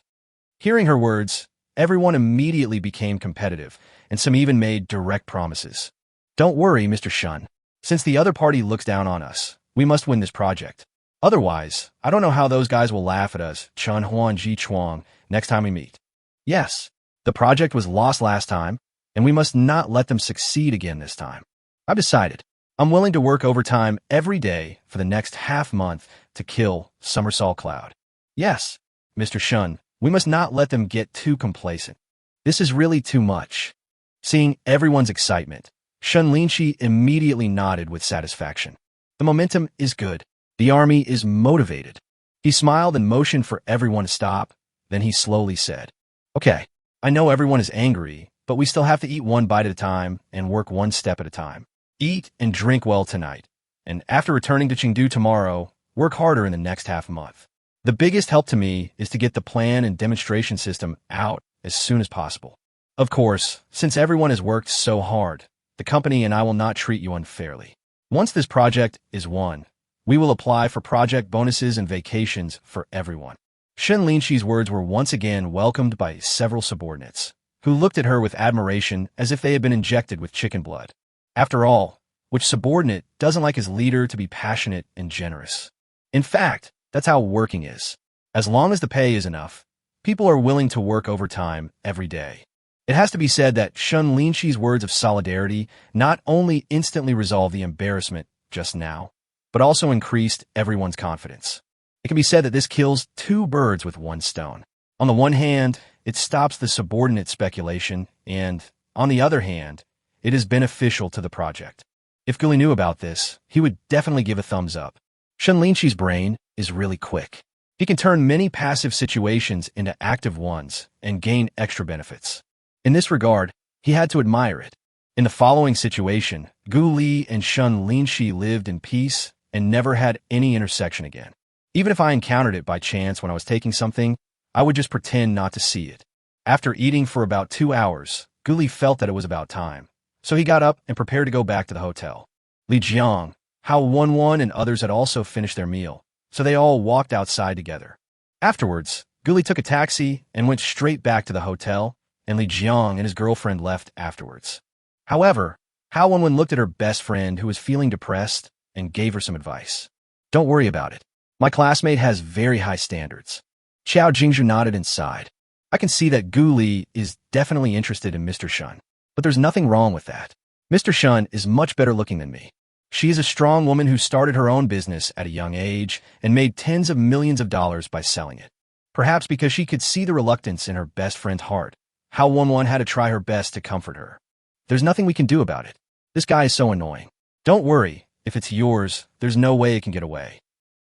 Hearing her words, everyone immediately became competitive, and some even made direct promises. Don't worry, Mr. Shen. Since the other party looks down on us, we must win this project. Otherwise, I don't know how those guys will laugh at us, Chen Huan Ji Chuang, next time we meet. Yes, the project was lost last time, and we must not let them succeed again this time. I've decided. I'm willing to work overtime every day for the next half-month to kill Somersault Cloud. Yes, Mr. Shen, we must not let them get too complacent. This is really too much. Seeing everyone's excitement, Shen Linxi immediately nodded with satisfaction. The momentum is good. The army is motivated. He smiled and motioned for everyone to stop. Then he slowly said, "Okay, I know everyone is angry, but we still have to eat one bite at a time and work one step at a time. Eat and drink well tonight, and after returning to Chengdu tomorrow, work harder in the next half-month. The biggest help to me is to get the plan and demonstration system out as soon as possible. Of course, since everyone has worked so hard, the company and I will not treat you unfairly. Once this project is won, we will apply for project bonuses and vacations for everyone." Shen Linxi's words were once again welcomed by several subordinates, who looked at her with admiration as if they had been injected with chicken blood. After all, which subordinate doesn't like his leader to be passionate and generous? In fact, that's how working is. As long as the pay is enough, people are willing to work overtime every day. It has to be said that Shen Linxi's words of solidarity not only instantly resolved the embarrassment just now, but also increased everyone's confidence. It can be said that this kills two birds with one stone. On the one hand, it stops the subordinate speculation, and, on the other hand, it is beneficial to the project. If Guli knew about this, he would definitely give a thumbs up. Shen Linxi's brain is really quick. He can turn many passive situations into active ones and gain extra benefits. In this regard, he had to admire it. In the following situation, Guli and Shen Linxi lived in peace and never had any intersection again. Even if I encountered it by chance when I was taking something, I would just pretend not to see it. After eating for about 2 hours, Guli felt that it was about time. So he got up and prepared to go back to the hotel. Li Jiang, Hao Wenwen, and others had also finished their meal, so they all walked outside together. Afterwards, Guli took a taxi and went straight back to the hotel, and Li Jiang and his girlfriend left afterwards. However, Hao Wenwen looked at her best friend who was feeling depressed and gave her some advice. "Don't worry about it. My classmate has very high standards." Qiao Jingzhu nodded and sighed. "I can see that Guli is definitely interested in Mr. Shen. But there's nothing wrong with that. Mr. Shen is much better looking than me. She is a strong woman who started her own business at a young age and made tens of millions of dollars by selling it. Perhaps because she could see the reluctance in her best friend's heart, Hao Wenwen had to try her best to comfort her. There's nothing we can do about it. This guy is so annoying. Don't worry, if it's yours, there's no way it can get away."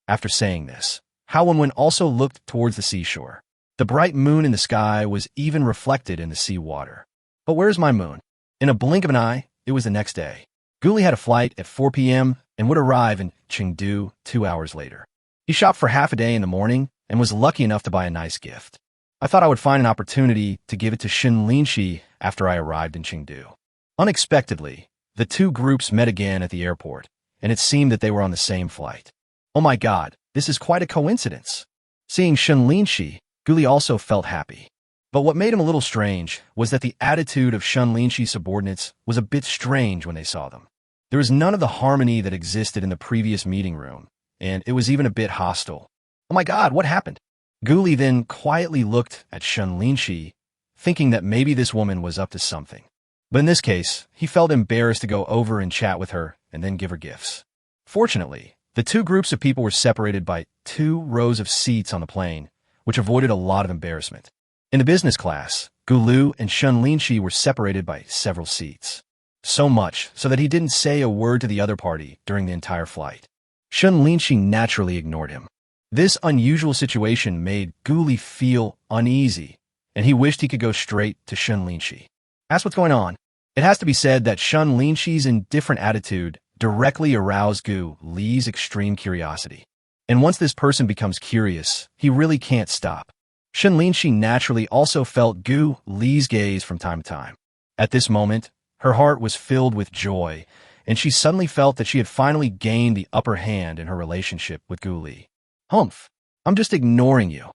After saying this, Hao Wenwen also looked towards the seashore. The bright moon in the sky was even reflected in the sea water. But where's my moon? In a blink of an eye, it was the next day. Guli had a flight at 4 p.m. and would arrive in Chengdu 2 hours later. He shopped for half a day in the morning and was lucky enough to buy a nice gift. I thought I would find an opportunity to give it to Shen Linxi after I arrived in Chengdu. Unexpectedly, the two groups met again at the airport, and it seemed that they were on the same flight. Oh my God, this is quite a coincidence. Seeing Shen Linxi, Guli also felt happy. But what made him a little strange was that the attitude of Shen Linxi's subordinates was a bit strange when they saw them. There was none of the harmony that existed in the previous meeting room, and it was even a bit hostile. Oh my God, what happened? Guli then quietly looked at Shen Linxi, thinking that maybe this woman was up to something. But in this case, he felt embarrassed to go over and chat with her and then give her gifts. Fortunately, the two groups of people were separated by 2 rows of seats on the plane, which avoided a lot of embarrassment. In the business class, Gulu and Shen Linxi were separated by several seats. So much so that he didn't say a word to the other party during the entire flight. Shen Linxi naturally ignored him. This unusual situation made Guli feel uneasy, and he wished he could go straight to Shen Linxi. Ask what's going on. It has to be said that Shen Linxi's indifferent attitude directly aroused Gu Li's extreme curiosity. And once this person becomes curious, he really can't stop. Shen Linxi naturally also felt Gu Li's gaze from time to time. At this moment, her heart was filled with joy, and she suddenly felt that she had finally gained the upper hand in her relationship with Gu Li. "Humph, I'm just ignoring you.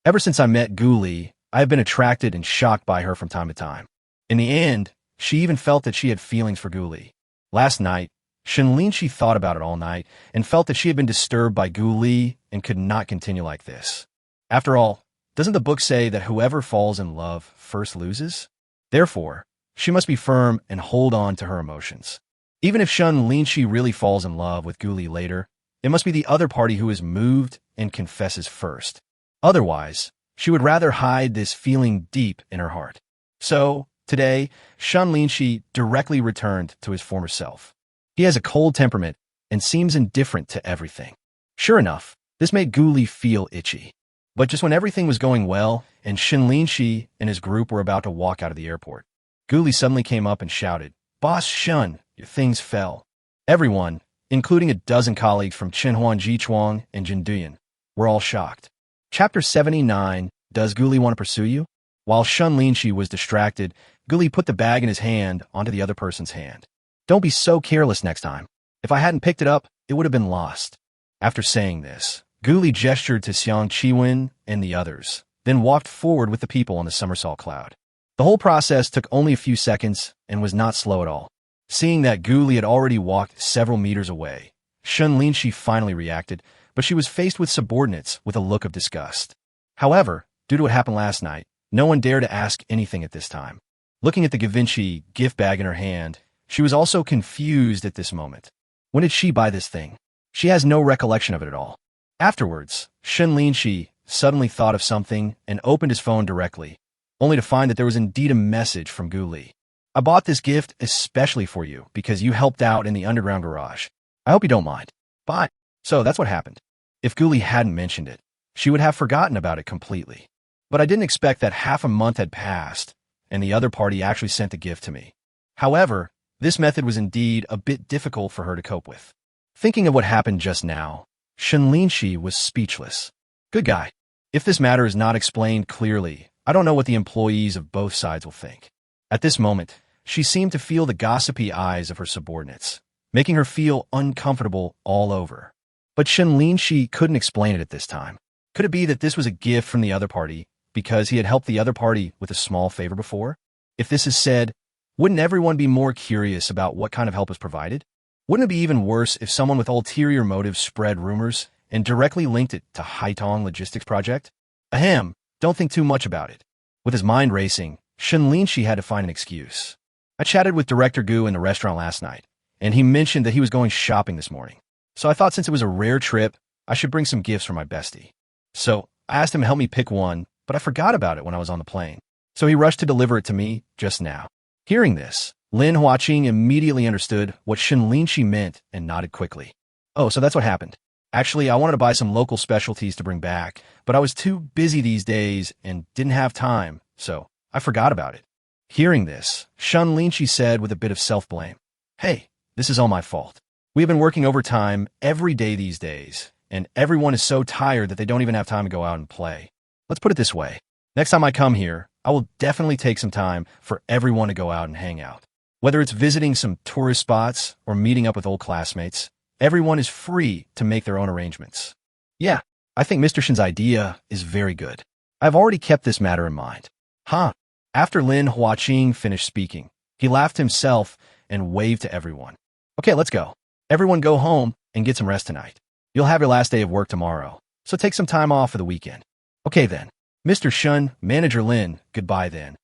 Ever since I met Gu Li, I have been attracted and shocked by her from time to time. In the end, she even felt that she had feelings for Guli. Last night, Shen Linxi thought about it all night and felt that she had been disturbed by Guli and could not continue like this. After all, doesn't the book say that whoever falls in love first loses? Therefore, she must be firm and hold on to her emotions. Even if Shen Linxi really falls in love with Guli later, it must be the other party who is moved and confesses first. Otherwise, she would rather hide this feeling deep in her heart. So, today, Shen Linxi directly returned to his former self. He has a cold temperament and seems indifferent to everything. Sure enough, this made Guli feel itchy. But just when everything was going well and Shen Linxi and his group were about to walk out of the airport, Guli suddenly came up and shouted, "Boss Shen, your things fell." Everyone, including a dozen colleagues from Chenhuan Jichuang and Jinduyan, were all shocked. Chapter 79, Does Guli Want to Pursue You? While Shen Linxi was distracted, Guli put the bag in his hand onto the other person's hand. "Don't be so careless next time. If I hadn't picked it up, it would have been lost." After saying this, Guli gestured to Xiang Qiwen and the others, then walked forward with the people on the somersault cloud. The whole process took only a few seconds and was not slow at all. Seeing that Guli had already walked several meters away, Shen Linxi finally reacted, but she was faced with subordinates with a look of disgust. However, due to what happened last night, no one dared to ask anything at this time. Looking at the Givenchy gift bag in her hand, she was also confused at this moment. When did she buy this thing? She has no recollection of it at all. Afterwards, Shen Linxi suddenly thought of something and opened his phone directly, only to find that there was indeed a message from Guli. "I bought this gift especially for you because you helped out in the underground garage. I hope you don't mind. Bye." So that's what happened. If Guli hadn't mentioned it, she would have forgotten about it completely. But I didn't expect that half a month had passed and the other party actually sent the gift to me. However, this method was indeed a bit difficult for her to cope with. Thinking of what happened just now, Shen Linxi was speechless. Good guy. If this matter is not explained clearly, I don't know what the employees of both sides will think. At this moment, she seemed to feel the gossipy eyes of her subordinates, making her feel uncomfortable all over. But Shen Linxi couldn't explain it at this time. Could it be that this was a gift from the other party because he had helped the other party with a small favor before? If this is said, wouldn't everyone be more curious about what kind of help was provided? Wouldn't it be even worse if someone with ulterior motives spread rumors and directly linked it to Haitong Logistics Project? Ahem, don't think too much about it. With his mind racing, Shen Linxi had to find an excuse. I chatted with Director Gu in the restaurant last night, and he mentioned that he was going shopping this morning. So I thought since it was a rare trip, I should bring some gifts for my bestie. So I asked him to help me pick one, but I forgot about it when I was on the plane. So he rushed to deliver it to me just now. Hearing this, Lin Huaqing immediately understood what Shen Linxi meant and nodded quickly. "Oh, so that's what happened. Actually, I wanted to buy some local specialties to bring back, but I was too busy these days and didn't have time, so I forgot about it." Hearing this, Shen Linxi said with a bit of self-blame, "Hey, this is all my fault. We have been working overtime every day these days, and everyone is so tired that they don't even have time to go out and play. Let's put it this way. Next time I come here, I will definitely take some time for everyone to go out and hang out. Whether it's visiting some tourist spots or meeting up with old classmates, everyone is free to make their own arrangements." Yeah, I think Mr. Shen's idea is very good. I've already kept this matter in mind. Huh. After Lin Huaqing finished speaking, he laughed himself and waved to everyone. "Okay, let's go. Everyone go home and get some rest tonight. You'll have your last day of work tomorrow, so take some time off for the weekend." "Okay then. Mr. Shen, Manager Lin, goodbye then."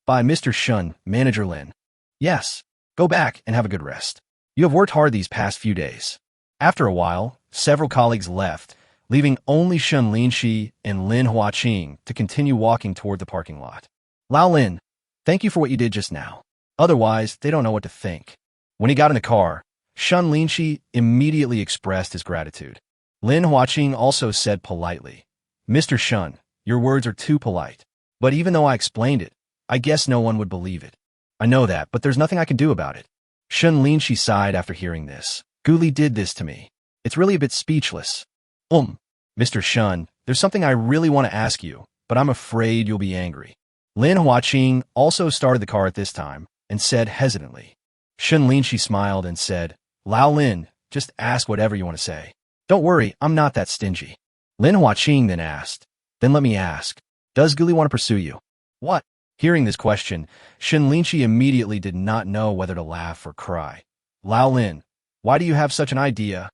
"Bye, Mr. Shen, Manager Lin." "Yes, go back and have a good rest. You have worked hard these past few days." After a while, several colleagues left, leaving only Shen Linxi and Lin Huaqing to continue walking toward the parking lot. "Lao Lin, thank you for what you did just now. Otherwise, they don't know what to think." When he got in the car, Shen Linxi immediately expressed his gratitude. Lin Huaqing also said politely, "Mr. Shen, your words are too polite. But even though I explained it, I guess no one would believe it. I know that, but there's nothing I can do about it." Shen Linxi sighed after hearing this. "Guli did this to me. It's really a bit speechless." Mr. Shen, there's something I really want to ask you, but I'm afraid you'll be angry." Lin Huaqing also started the car at this time and said hesitantly. Shen Linxi smiled and said, "Lao Lin, just ask whatever you want to say. Don't worry, I'm not that stingy." Lin Huaqing then asked, "Then let me ask, does Guli want to pursue you?" What? Hearing this question, Shen Linxi immediately did not know whether to laugh or cry. Lao Lin, why do you have such an idea?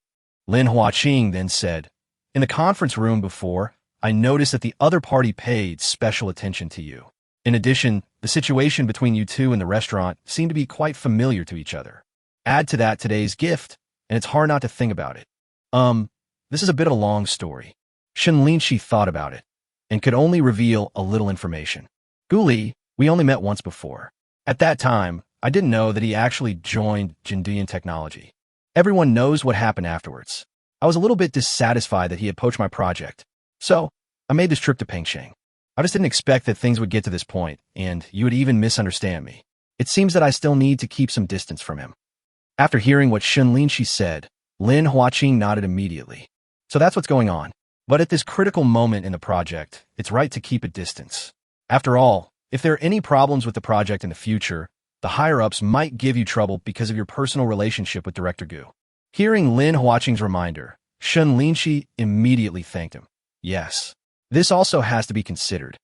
Lin Huaqing then said, in the conference room before, I noticed that the other party paid special attention to you. In addition, the situation between you two in the restaurant seemed to be quite familiar to each other. Add to that today's gift, and it's hard not to think about it. This is a bit of a long story. Shen Linxi thought about it, and could only reveal a little information. Guli, we only met once before. At that time, I didn't know that he actually joined Jindian Technology. Everyone knows what happened afterwards. I was a little bit dissatisfied that he had poached my project, so I made this trip to Pengsheng. I just didn't expect that things would get to this point, and you would even misunderstand me. It seems that I still need to keep some distance from him. After hearing what Shen Linxi said, Lin Huaqing nodded immediately. So that's what's going on. But at this critical moment in the project, it's right to keep a distance. After all, if there are any problems with the project in the future, the higher-ups might give you trouble because of your personal relationship with Director Gu. Hearing Lin Huaqing's reminder, Shen Linxi immediately thanked him. Yes, this also has to be considered.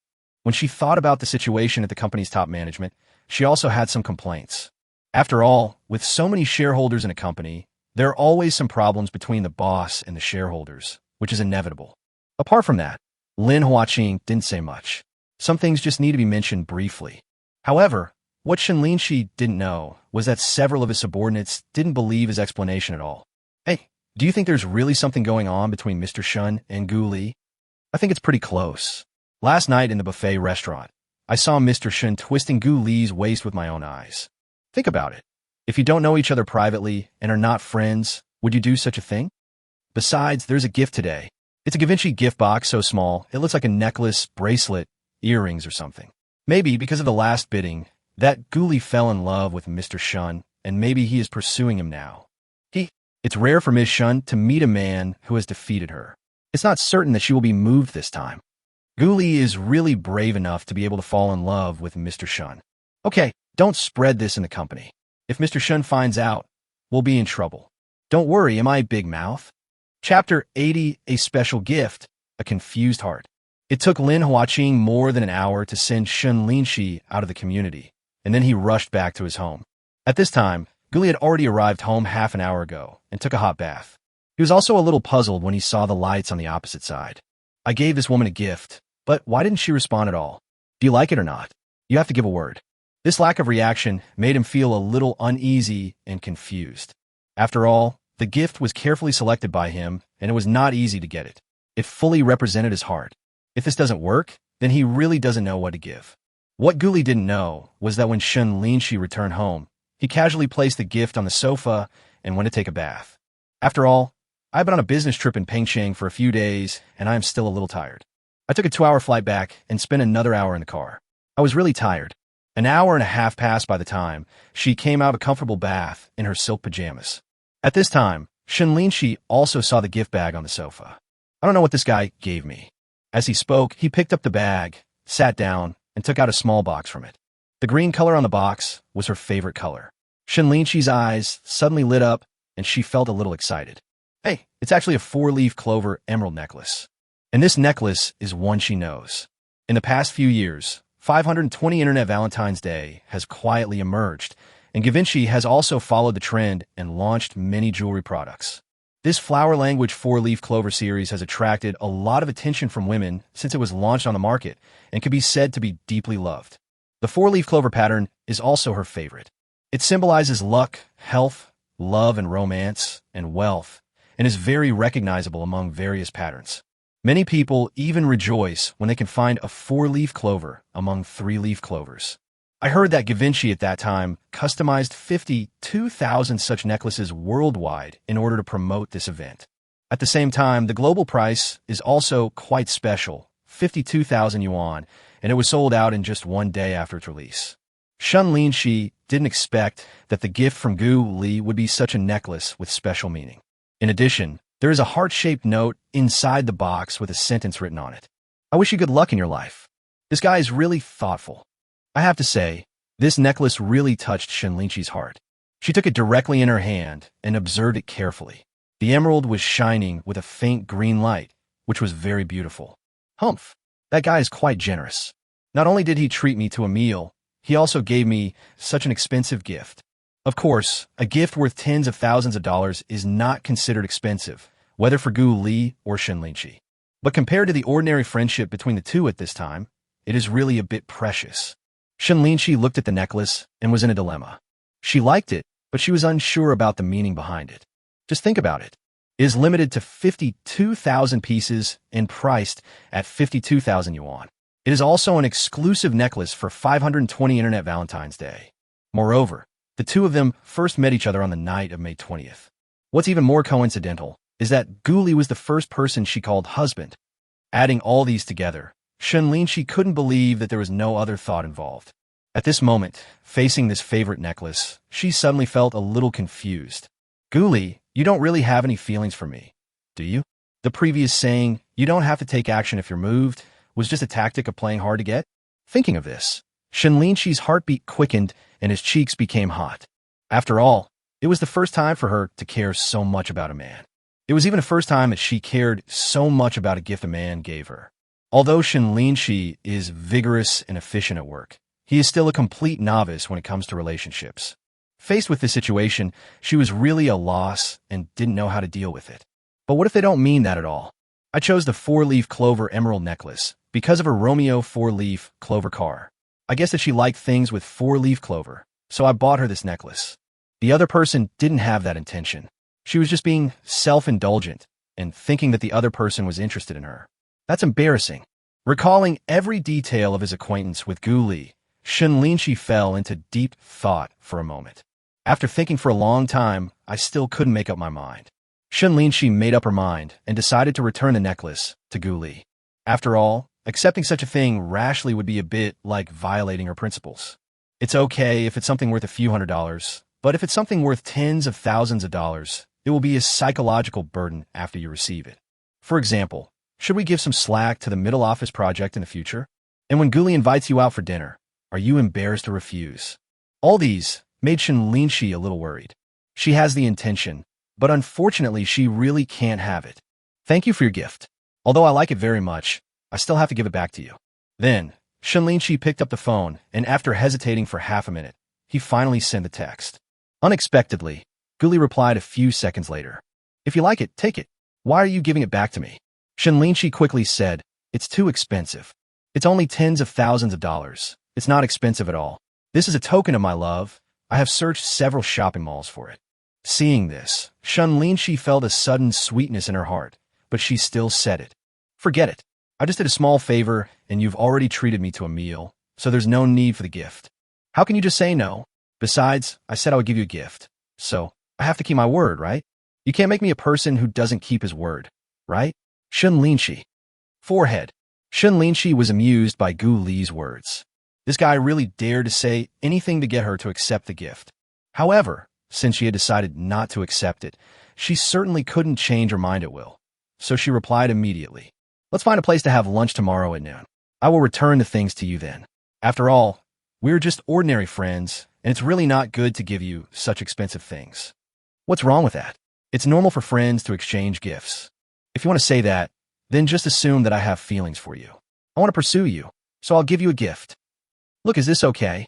When she thought about the situation at the company's top management, she also had some complaints. After all, with so many shareholders in a company, there are always some problems between the boss and the shareholders, which is inevitable. Apart from that, Lin Huaqing didn't say much. Some things just need to be mentioned briefly. However, what Shen Linxi didn't know was that several of his subordinates didn't believe his explanation at all. Hey, do you think there's really something going on between Mr. Shen and Gu Li? I think it's pretty close. Last night in the buffet restaurant, I saw Mr. Shen twisting Gu Li's waist with my own eyes. Think about it. If you don't know each other privately and are not friends, would you do such a thing? Besides, there's a gift today. It's a Givenchy gift box so small, it looks like a necklace, bracelet, earrings or something. Maybe because of the last bidding, that Gu Li fell in love with Mr. Shen, and maybe he is pursuing him now. It's rare for Ms. Shen to meet a man who has defeated her. It's not certain that she will be moved this time. Gu Li is really brave enough to be able to fall in love with Mr. Shen. Okay, don't spread this in the company. If Mr. Shen finds out, we'll be in trouble. Don't worry, am I big mouth? Chapter 80, A Special Gift, A Confused Heart. It took Lin Huaqing more than an hour to send Shen Linxi out of the community, and then he rushed back to his home. At this time, Gu Li had already arrived home half an hour ago and took a hot bath. He was also a little puzzled when he saw the lights on the opposite side. I gave this woman a gift, but why didn't she respond at all? Do you like it or not? You have to give a word. This lack of reaction made him feel a little uneasy and confused. After all, the gift was carefully selected by him, and it was not easy to get it. It fully represented his heart. If this doesn't work, then he really doesn't know what to give. What Gu Li didn't know was that when Shen Linxi returned home, he casually placed the gift on the sofa and went to take a bath. After all, I've been on a business trip in Pengsheng for a few days, and I am still a little tired. I took a 2-hour flight back and spent another hour in the car. I was really tired. An hour and a half passed by the time she came out of a comfortable bath in her silk pajamas. At this time, Shen Linxi also saw the gift bag on the sofa. I don't know what this guy gave me. As he spoke, he picked up the bag, sat down, and took out a small box from it. The green color on the box was her favorite color. Shen Linxi's eyes suddenly lit up, and she felt a little excited. Hey, it's actually a 4-leaf clover emerald necklace. And this necklace is one she knows. In the past few years, 520 Internet Valentine's Day has quietly emerged, and Givenchy has also followed the trend and launched many jewelry products. This flower language 4-leaf clover series has attracted a lot of attention from women since it was launched on the market and can be said to be deeply loved. The 4-leaf clover pattern is also her favorite. It symbolizes luck, health, love and romance, and wealth, and is very recognizable among various patterns. Many people even rejoice when they can find a 4-leaf clover among 3-leaf clovers. I heard that Givenchy at that time customized 52,000 such necklaces worldwide in order to promote this event. At the same time, the global price is also quite special, 52,000 yuan, and it was sold out in just one day after its release. Shen Linxi didn't expect that the gift from Gu Li would be such a necklace with special meaning. In addition, there is a heart-shaped note inside the box with a sentence written on it. I wish you good luck in your life. This guy is really thoughtful. I have to say, this necklace really touched Shen Linxi's heart. She took it directly in her hand and observed it carefully. The emerald was shining with a faint green light, which was very beautiful. Humph, that guy is quite generous. Not only did he treat me to a meal, he also gave me such an expensive gift. Of course, a gift worth tens of thousands of dollars is not considered expensive, whether for Gu Li or Shen Linxi. But compared to the ordinary friendship between the two at this time, it is really a bit precious. Shen Linxi looked at the necklace and was in a dilemma. She liked it, but she was unsure about the meaning behind it. Just think about it. It is limited to 52,000 pieces and priced at 52,000 yuan. It is also an exclusive necklace for 520 Internet Valentine's Day. Moreover, the two of them first met each other on the night of May 20th. What's even more coincidental is that Gu Li was the first person she called husband. Adding all these together, Shen Linxi couldn't believe that there was no other thought involved. At this moment, facing this favorite necklace, she suddenly felt a little confused. Gu Li, you don't really have any feelings for me, do you? The previous saying, you don't have to take action if you're moved, was just a tactic of playing hard to get? Thinking of this, Shen Linxi's heartbeat quickened and his cheeks became hot. After all, it was the first time for her to care so much about a man. It was even the first time that she cared so much about a gift a man gave her. Although Shen Linxi is vigorous and efficient at work, he is still a complete novice when it comes to relationships. Faced with this situation, she was really a loss and didn't know how to deal with it. But what if they don't mean that at all? I chose the 4-leaf clover emerald necklace because of her Romeo 4-leaf clover car. I guess that she liked things with 4-leaf clover, so I bought her this necklace. The other person didn't have that intention. She was just being self-indulgent and thinking that the other person was interested in her. That's embarrassing. Recalling every detail of his acquaintance with Gu Li, Shen Linxi fell into deep thought for a moment. After thinking for a long time, I still couldn't make up my mind. Shen Linxi made up her mind and decided to return the necklace to Gu Li. After all, accepting such a thing rashly would be a bit like violating her principles. It's okay if it's something worth a few $100s, but if it's something worth tens of thousands of dollars, it will be a psychological burden after you receive it. For example, should we give some slack to the middle office project in the future? And when Gu Li invites you out for dinner, are you embarrassed to refuse? All these made Shen Linxi a little worried. She has the intention, but unfortunately she really can't have it. Thank you for your gift. Although I like it very much, I still have to give it back to you. Then, Shen Linxi picked up the phone, and after hesitating for half a minute, he finally sent the text. Unexpectedly, Gu Li replied a few seconds later. If you like it, take it. Why are you giving it back to me? Shen Linxi quickly said, it's too expensive. It's only tens of thousands of dollars. It's not expensive at all. This is a token of my love. I have searched several shopping malls for it. Seeing this, Shen Linxi felt a sudden sweetness in her heart, but she still said it. Forget it. I just did a small favor, and you've already treated me to a meal, so there's no need for the gift. How can you just say no? Besides, I said I would give you a gift, so I have to keep my word, right? You can't make me a person who doesn't keep his word, right? Shen Linxi. Forehead. Shen Linxi was amused by Gu Li's words. This guy really dared to say anything to get her to accept the gift. However, since she had decided not to accept it, she certainly couldn't change her mind at will. So she replied immediately. Let's find a place to have lunch tomorrow at noon. I will return the things to you then. After all, we're just ordinary friends, and it's really not good to give you such expensive things. What's wrong with that? It's normal for friends to exchange gifts. If you want to say that, then just assume that I have feelings for you. I want to pursue you, so I'll give you a gift. Look, is this okay?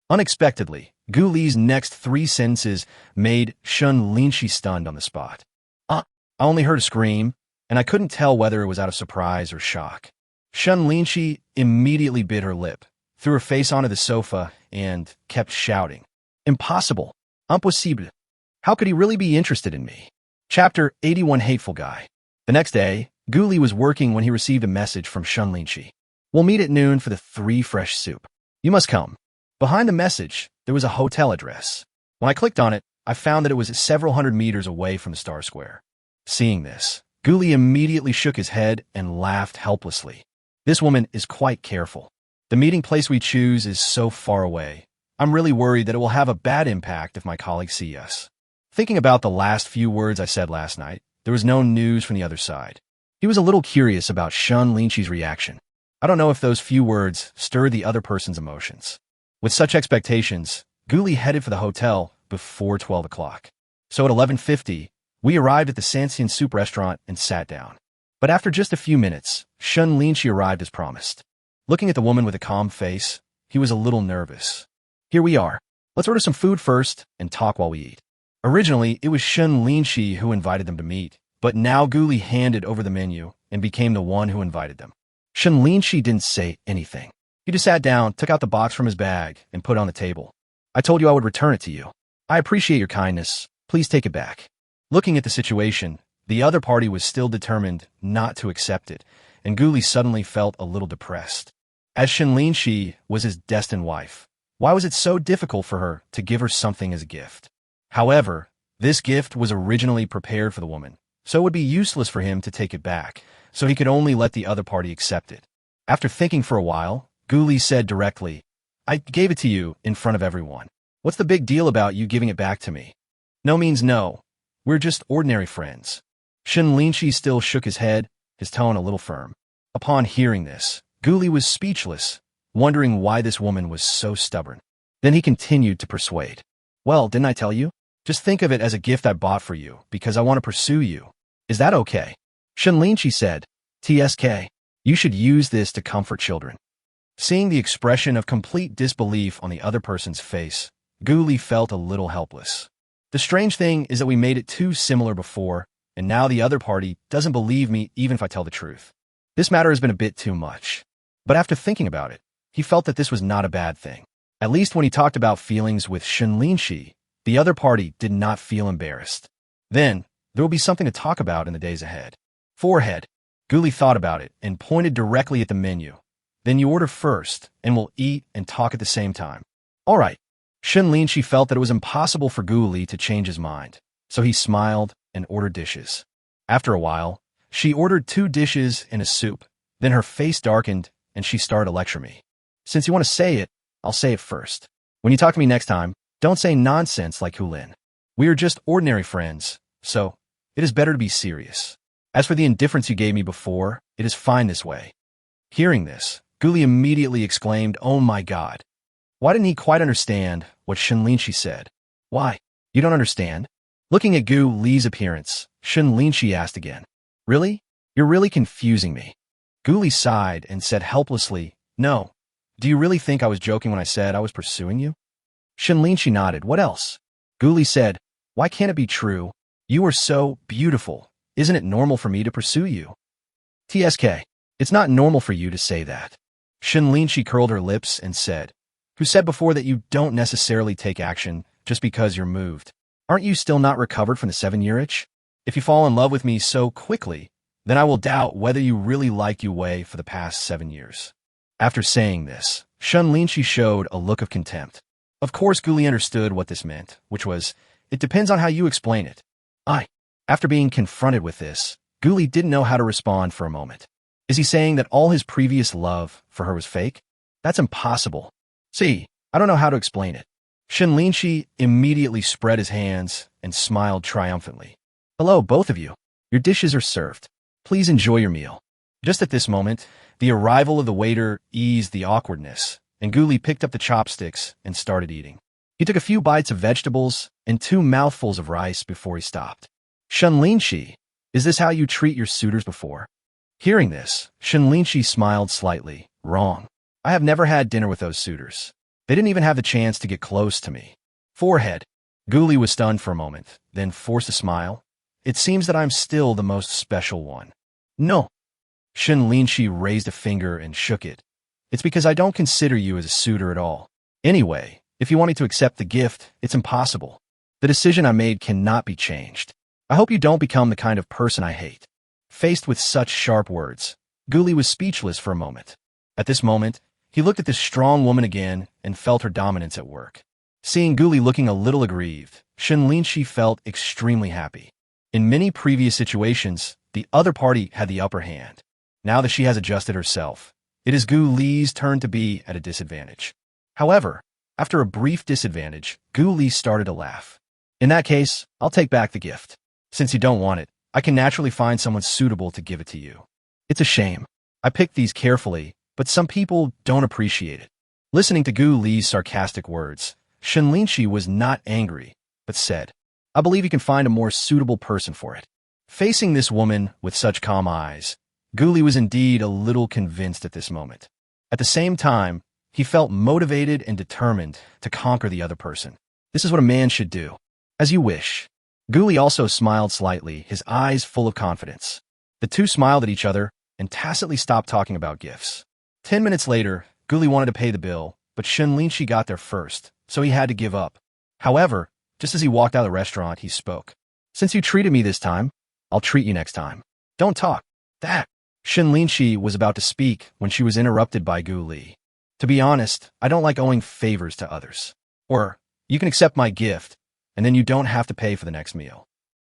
Unexpectedly, Gu Li's next 3 sentences made Shen Linxi stunned on the spot. I only heard a scream, and I couldn't tell whether it was out of surprise or shock. Shen Linxi immediately bit her lip, threw her face onto the sofa, and kept shouting. Impossible. Impossible. How could he really be interested in me? Chapter 81 Hateful Guy. The next day, Gu Li was working when he received a message from Shen Linxi. We'll meet at noon for the 3 fresh soup. You must come. Behind the message, there was a hotel address. When I clicked on it, I found that it was several hundred meters away from the Star Square. Seeing this, Gu Li immediately shook his head and laughed helplessly. This woman is quite careful. The meeting place we choose is so far away. I'm really worried that it will have a bad impact if my colleagues see us. Thinking about the last few words I said last night, there was no news from the other side. He was a little curious about Shen Linxi's reaction. I don't know if those few words stirred the other person's emotions. With such expectations, Gu Li headed for the hotel before 12 o'clock. So at 11:50, we arrived at the Sanxian soup restaurant and sat down. But after just a few minutes, Shen Linxi arrived as promised. Looking at the woman with a calm face, he was a little nervous. Here we are. Let's order some food first and talk while we eat. Originally, it was Shen Linxi who invited them to meet, but now Guli handed over the menu and became the one who invited them. Shen Linxi didn't say anything. He just sat down, took out the box from his bag, and put it on the table. I told you I would return it to you. I appreciate your kindness. Please take it back. Looking at the situation, the other party was still determined not to accept it, and Guli suddenly felt a little depressed. As Shen Linxi was his destined wife, why was it so difficult for her to give her something as a gift? However, this gift was originally prepared for the woman, so it would be useless for him to take it back, so he could only let the other party accept it. After thinking for a while, Guli said directly, I gave it to you in front of everyone. What's the big deal about you giving it back to me? No means no. We're just ordinary friends. Shen Linxi still shook his head, his tone a little firm. Upon hearing this, Guli was speechless, wondering why this woman was so stubborn. Then he continued to persuade. Well, didn't I tell you? Just think of it as a gift I bought for you, because I want to pursue you. Is that okay? Shen Linxi said, TSK, you should use this to comfort children. Seeing the expression of complete disbelief on the other person's face, Guli felt a little helpless. The strange thing is that we made it too similar before, and now the other party doesn't believe me even if I tell the truth. This matter has been a bit too much. But after thinking about it, he felt that this was not a bad thing. At least when he talked about feelings with Shen Linxi, the other party did not feel embarrassed. Then, there will be something to talk about in the days ahead. Forehead. Guli thought about it and pointed directly at the menu. Then you order first, and we'll eat and talk at the same time. All right. Shen Linxi felt that it was impossible for Guli to change his mind, so he smiled and ordered dishes. After a while, she ordered 2 dishes and a soup. Then her face darkened, and she started to lecture me. Since you want to say it, I'll say it first. When you talk to me next time, don't say nonsense like Hulin. We are just ordinary friends, so it is better to be serious. As for the indifference you gave me before, it is fine this way. Hearing this, Guli immediately exclaimed, Oh my God. Why didn't he quite understand what Shen Linxi said? Why? You don't understand? Looking at Gu Li's appearance, Shen Linxi asked again. Really? You're really confusing me. Guli sighed and said helplessly, No. Do you really think I was joking when I said I was pursuing you? Shen Linxi nodded. What else? Guli said, Why can't it be true? You are so beautiful. Isn't it normal for me to pursue you? TSK. It's not normal for you to say that. Shen Linxi curled her lips and said, Who said before that you don't necessarily take action just because you're moved? Aren't you still not recovered from the 7-year itch? If you fall in love with me so quickly, then I will doubt whether you really like Yue for the past 7 years. After saying this, Shen Linxi showed a look of contempt. Of course, Guli understood what this meant, which was, it depends on how you explain it. After being confronted with this, Guli didn't know how to respond for a moment. Is he saying that all his previous love for her was fake? That's impossible. See, I don't know how to explain it. Shen Linxi immediately spread his hands and smiled triumphantly. Hello, both of you. Your dishes are served. Please enjoy your meal. Just at this moment, the arrival of the waiter eased the awkwardness, and Guli picked up the chopsticks and started eating. He took a few bites of vegetables and 2 mouthfuls of rice before he stopped. Shen Linxi, is this how you treat your suitors before? Hearing this, Shen Linxi smiled slightly. Wrong. I have never had dinner with those suitors. They didn't even have the chance to get close to me. Forehead. Guli was stunned for a moment, then forced a smile. It seems that I'm still the most special one. No. Shen Linxi raised a finger and shook it. It's because I don't consider you as a suitor at all. Anyway, if you want me to accept the gift, it's impossible. The decision I made cannot be changed. I hope you don't become the kind of person I hate. Faced with such sharp words, Guli was speechless for a moment. At this moment, he looked at this strong woman again and felt her dominance at work. Seeing Guli looking a little aggrieved, Shen Linxi felt extremely happy. In many previous situations, the other party had the upper hand. Now that she has adjusted herself, it is Gu Li's turn to be at a disadvantage. However, after a brief disadvantage, Gu Li started to laugh. In that case, I'll take back the gift. Since you don't want it, I can naturally find someone suitable to give it to you. It's a shame. I picked these carefully, but some people don't appreciate it. Listening to Gu Li's sarcastic words, Shen Linxi was not angry, but said, I believe you can find a more suitable person for it. Facing this woman with such calm eyes, Gu Li was indeed a little convinced at this moment. At the same time, he felt motivated and determined to conquer the other person. This is what a man should do. As you wish. Guli also smiled slightly, his eyes full of confidence. The two smiled at each other and tacitly stopped talking about gifts. 10 minutes later, Guli wanted to pay the bill, but Shen Linxi got there first, so he had to give up. However, just as he walked out of the restaurant, he spoke. Since you treated me this time, I'll treat you next time. Don't talk. That. Shen Linxi was about to speak when she was interrupted by Guli. To be honest, I don't like owing favors to others. Or, you can accept my gift, and then you don't have to pay for the next meal.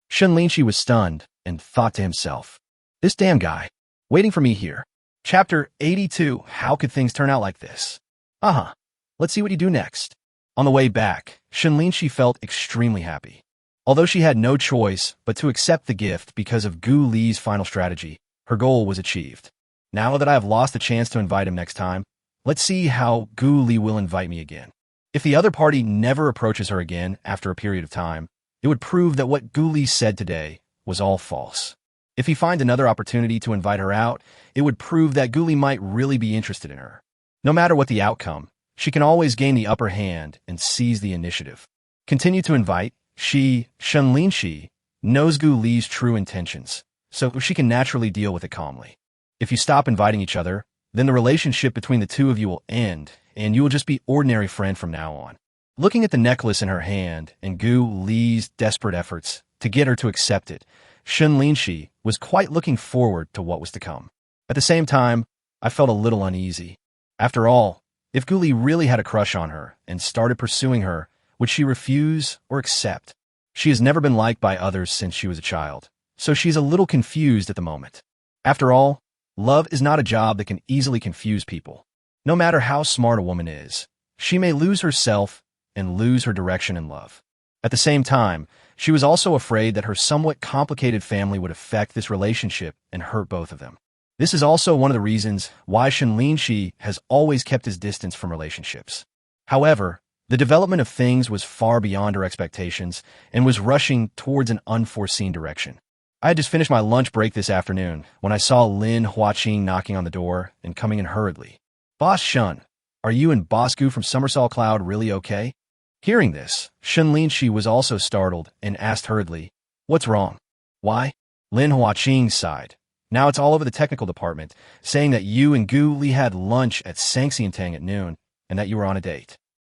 Shen Linxi was stunned and thought to himself, this damn guy, waiting for me here. Chapter 82, How could things turn out like this? Let's see what you do next. On the way back, Shen Linxi felt extremely happy. Although she had no choice but to accept the gift because of Gu Li's final strategy, her goal was achieved. Now that I have lost the chance to invite him next time, let's see how Gu Li will invite me again. If the other party never approaches her again after a period of time, it would prove that what Gu Li said today was all false. If he finds another opportunity to invite her out, it would prove that Gu Li might really be interested in her. No matter what the outcome, she can always gain the upper hand and seize the initiative. Continue to invite. Shen Linxi, knows Gu Li's true intentions, so she can naturally deal with it calmly. If you stop inviting each other, then the relationship between the two of you will end, and you will just be ordinary friend from now on. Looking at the necklace in her hand and Gu Li's desperate efforts to get her to accept it, Shen Linxi was quite looking forward to what was to come. At the same time, I felt a little uneasy. After all, if Gu Li really had a crush on her and started pursuing her, would she refuse or accept? She has never been liked by others since she was a child, so she's a little confused at the moment. After all, love is not a job that can easily confuse people. No matter how smart a woman is, she may lose herself and lose her direction in love. At the same time, she was also afraid that her somewhat complicated family would affect this relationship and hurt both of them. This is also one of the reasons why Shen Linxi has always kept his distance from relationships. However, the development of things was far beyond her expectations and was rushing towards an unforeseen direction. I had just finished my lunch break this afternoon when I saw Lin Huaqing knocking on the door and coming in hurriedly. Boss Shen, are you and Boss Gu from Somersault Cloud really okay? Hearing this, Shen Linxi was also startled and asked hurriedly, what's wrong? Why? Lin Huaqing sighed. Now it's all over the technical department, saying that you and Gu Li had lunch at Sangxiantang at noon and that you were on a date.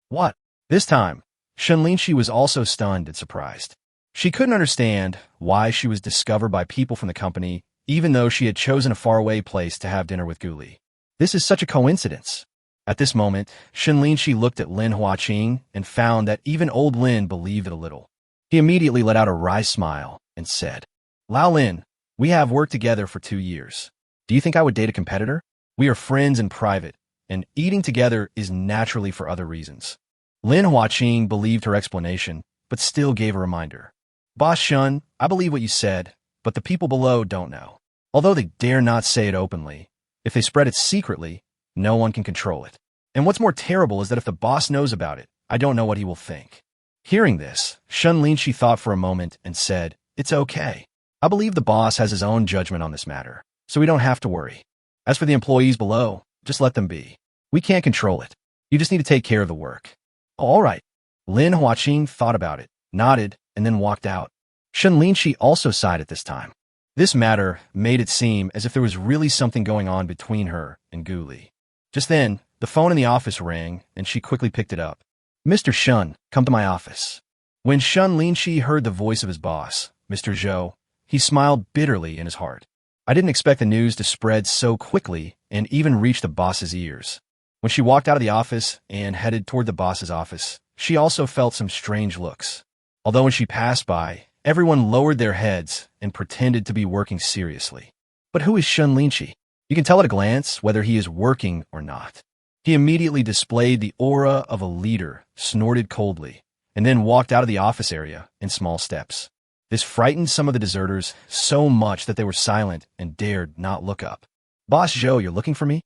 What? This time, Shen Linxi was also stunned and surprised. She couldn't understand why she was discovered by people from the company, even though she had chosen a faraway place to have dinner with Gu Li. This is such a coincidence. At this moment, Shen Linxi looked at Lin Huaqing and found that even old Lin believed it a little. He immediately let out a wry smile and said, Lao Lin, we have worked together for 2 years. Do you think I would date a competitor? We are friends in private, and eating together is naturally for other reasons. Lin Huaqing believed her explanation, but still gave a reminder. Boss Shen, I believe what you said, but the people below don't know. Although they dare not say it openly, if they spread it secretly, no one can control it. And what's more terrible is that if the boss knows about it, I don't know what he will think. Hearing this, Shen Linxi thought for a moment and said, it's okay. I believe the boss has his own judgment on this matter, so we don't have to worry. As for the employees below, just let them be. We can't control it. You just need to take care of the work. Oh, all right. Lin Huaqing thought about it, nodded, and then walked out. Shen Linxi also sighed at this time. This matter made it seem as if there was really something going on between her and Gu Li. Just then, the phone in the office rang, and she quickly picked it up. Mr. Shen, come to my office. When Shen Linxi heard the voice of his boss, Mr. Zhou, he smiled bitterly in his heart. I didn't expect the news to spread so quickly and even reach the boss's ears. When she walked out of the office and headed toward the boss's office, she also felt some strange looks. Although when she passed by, everyone lowered their heads and pretended to be working seriously. But who is Shen Linxi? You can tell at a glance whether he is working or not. He immediately displayed the aura of a leader, snorted coldly, and then walked out of the office area in small steps. This frightened some of the deserters so much that they were silent and dared not look up. Boss Zhou, you're looking for me?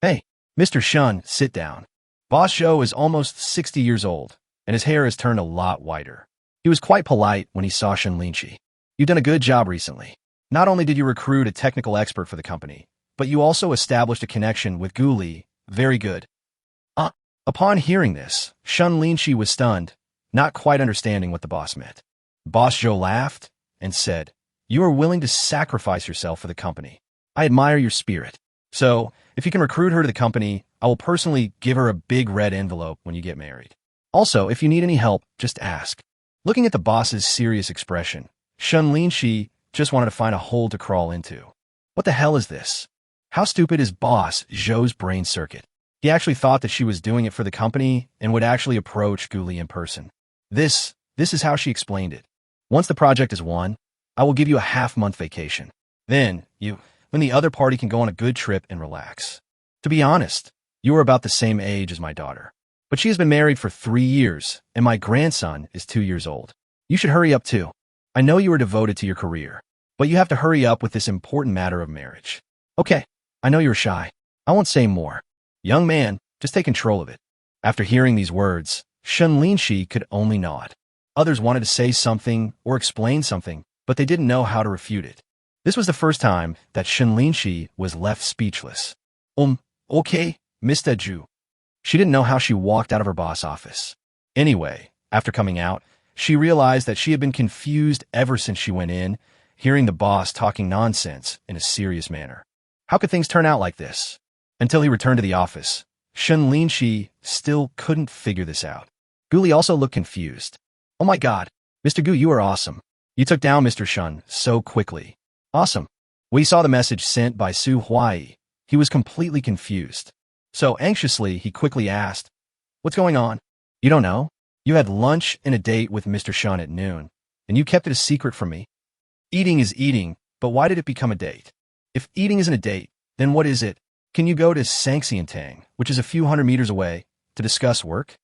Hey, Mr. Shen, sit down. Boss Zhou is almost 60 years old, and his hair has turned a lot whiter. He was quite polite when he saw Shen Linxi. You've done a good job recently. Not only did you recruit a technical expert for the company, but you also established a connection with Gu Li Very good. Uh, Upon hearing this, Shen Linxi was stunned, not quite understanding what the boss meant. Boss Zhou laughed and said, "You are willing to sacrifice yourself for the company. I admire your spirit. So, if you can recruit her to the company, I will personally give her a big red envelope when you get married. Also, if you need any help, just ask." Looking at the boss's serious expression, Shen Linxi just wanted to find a hole to crawl into. What the hell is this? How stupid is Boss Zhou's brain circuit? He actually thought that she was doing it for the company and would actually approach Guli in person. This is how she explained it. "Once the project is won, I will give you a half-month vacation. Then, when the other party can go on a good trip and relax. To be honest, you are about the same age as my daughter. But she has been married for 3 years, and my grandson is 2 years old. You should hurry up too. I know you are devoted to your career, but you have to hurry up with this important matter of marriage. Okay, I know you're shy. I won't say more. Young man, just take control of it." After hearing these words, Shen Linxi could only nod. Others wanted to say something or explain something, but they didn't know how to refute it. This was the first time that Shen Linxi was left speechless. Okay, Mr. Zhu. She didn't know how she walked out of her boss' office. Anyway, after coming out, she realized that she had been confused ever since she went in, hearing the boss talking nonsense in a serious manner. How could things turn out like this? Until he returned to the office, Shen Linxi still couldn't figure this out. Guli also looked confused. "Oh my god, Mr. Gu, you are awesome. You took down Mr. Shen so quickly. Awesome." We saw the message sent by Su Huai. He was completely confused. So anxiously, he quickly asked, "What's going on? You don't know? You had lunch and a date with Mr. Shen at noon, and you kept it a secret from me. Eating is eating, but why did it become a date? If eating isn't a date, then what is it? Can you go to Sangxiantang, which is a few hundred meters away, to discuss work?"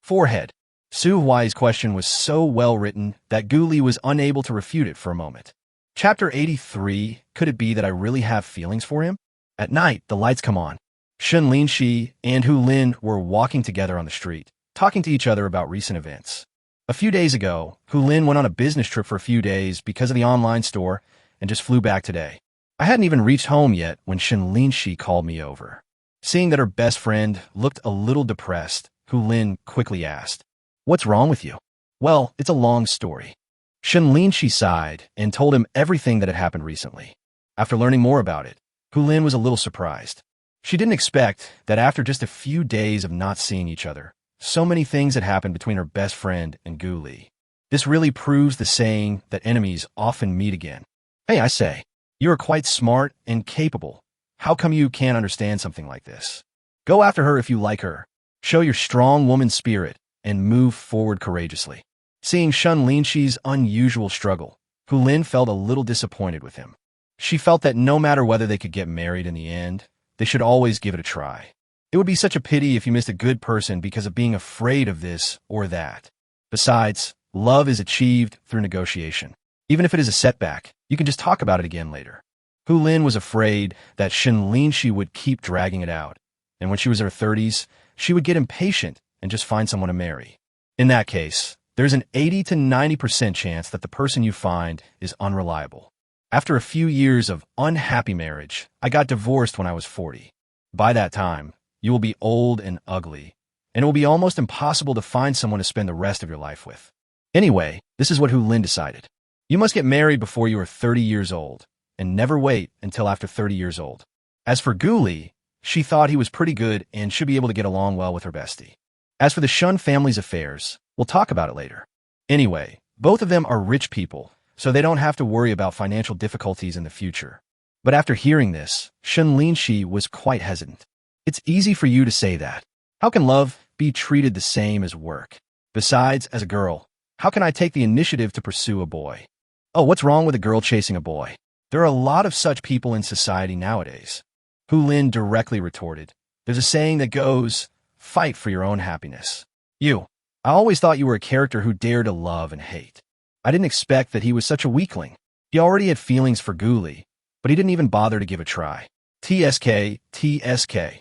Forehead. Su Huai's question was so well written that Guli was unable to refute it for a moment. Chapter 83, could it be that I really have feelings for him? At night, the lights come on. Shen Linxi and Hu Lin were walking together on the street, talking to each other about recent events. A few days ago, Hu Lin went on a business trip for a few days because of the online store and just flew back today. I hadn't even reached home yet when Shen Linxi called me over. Seeing that her best friend looked a little depressed, Hu Lin quickly asked, "What's wrong with you?" "Well, it's a long story." Shen Linxi sighed and told him everything that had happened recently. After learning more about it, Hu Lin was a little surprised. She didn't expect that after just a few days of not seeing each other, so many things had happened between her best friend and Guli. This really proves the saying that enemies often meet again. "Hey, I say, you are quite smart and capable. How come you can't understand something like this? Go after her if you like her. Show your strong woman spirit and move forward courageously." Seeing Shen Linxi's unusual struggle, Hu Lin felt a little disappointed with him. She felt that no matter whether they could get married in the end, they should always give it a try. It would be such a pity if you missed a good person because of being afraid of this or that. Besides, love is achieved through negotiation. Even if it is a setback, you can just talk about it again later. Hu Lin was afraid that Shen Linxi would keep dragging it out, and when she was in her 30s, she would get impatient and just find someone to marry. In that case, there's an 80 to 90% chance that the person you find is unreliable. After a few years of unhappy marriage, I got divorced when I was 40. By that time, you will be old and ugly, and it will be almost impossible to find someone to spend the rest of your life with. Anyway, this is what Hu Lin decided. You must get married before you are 30 years old, and never wait until after 30 years old. As for Guli, she thought he was pretty good and should be able to get along well with her bestie. As for the Shun family's affairs, we'll talk about it later. Anyway, both of them are rich people, so they don't have to worry about financial difficulties in the future. But after hearing this, Shen Linxi was quite hesitant. It's easy for you to say that. How can love be treated the same as work? Besides, as a girl, how can I take the initiative to pursue a boy? Oh, what's wrong with a girl chasing a boy? There are a lot of such people in society nowadays. Hu Lin directly retorted, "There's a saying that goes, fight for your own happiness. I always thought you were a character who dared to love and hate. I didn't expect that he was such a weakling. He already had feelings for Guli, but he didn't even bother to give a try. TSK.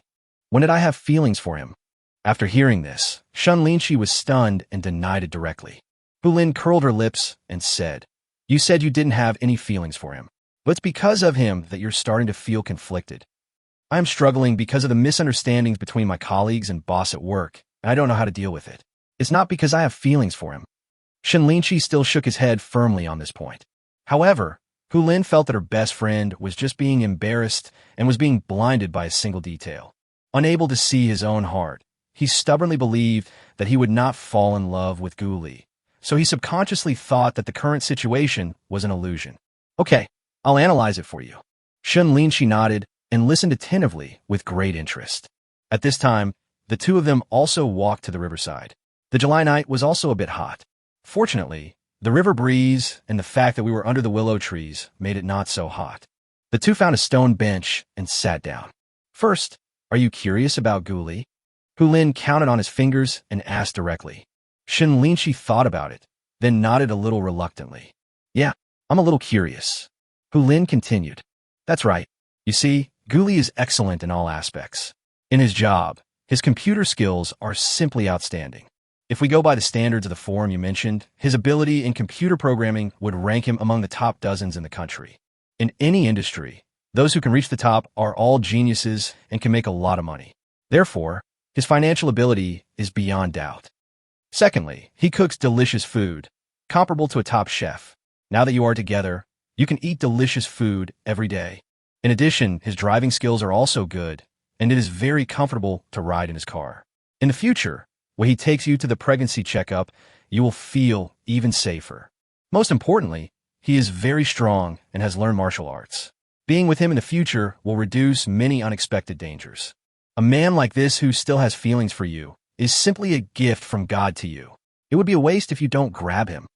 When did I have feelings for him?" After hearing this, Shen Linxi was stunned and denied it directly. Hu Lin curled her lips and said, "You said you didn't have any feelings for him, but it's because of him that you're starting to feel conflicted. I am struggling because of the misunderstandings between my colleagues and boss at work, and I don't know how to deal with it. It's not because I have feelings for him. Shen Linxi still shook his head firmly on this point. However, Hu Lin felt that her best friend was just being embarrassed and was being blinded by a single detail. Unable to see his own heart, he stubbornly believed that he would not fall in love with Gu Li, so he subconsciously thought that the current situation was an illusion. Okay, I'll analyze it for you. Shen Linxi nodded and listened attentively with great interest. At this time, the two of them also walked to the riverside. The July night was also a bit hot. Fortunately, the river breeze and the fact that we were under the willow trees made it not so hot. The two found a stone bench and sat down. First, are you curious about Gu Li? Hu Lin counted on his fingers and asked directly. Shen Linxi thought about it, then nodded a little reluctantly. Yeah, I'm a little curious. Hu Lin continued. That's right. You see, Gu Li is excellent in all aspects. In his job, his computer skills are simply outstanding. If we go by the standards of the forum you mentioned, his ability in computer programming would rank him among the top dozens in the country. In any industry, those who can reach the top are all geniuses and can make a lot of money. Therefore, his financial ability is beyond doubt. Secondly, he cooks delicious food, comparable to a top chef. Now that you are together, you can eat delicious food every day. In addition, his driving skills are also good, and it is very comfortable to ride in his car. In the future, when he takes you to the pregnancy checkup, you will feel even safer. Most importantly, he is very strong and has learned martial arts. Being with him in the future will reduce many unexpected dangers. A man like this who still has feelings for you is simply a gift from God to you. It would be a waste if you don't grab him.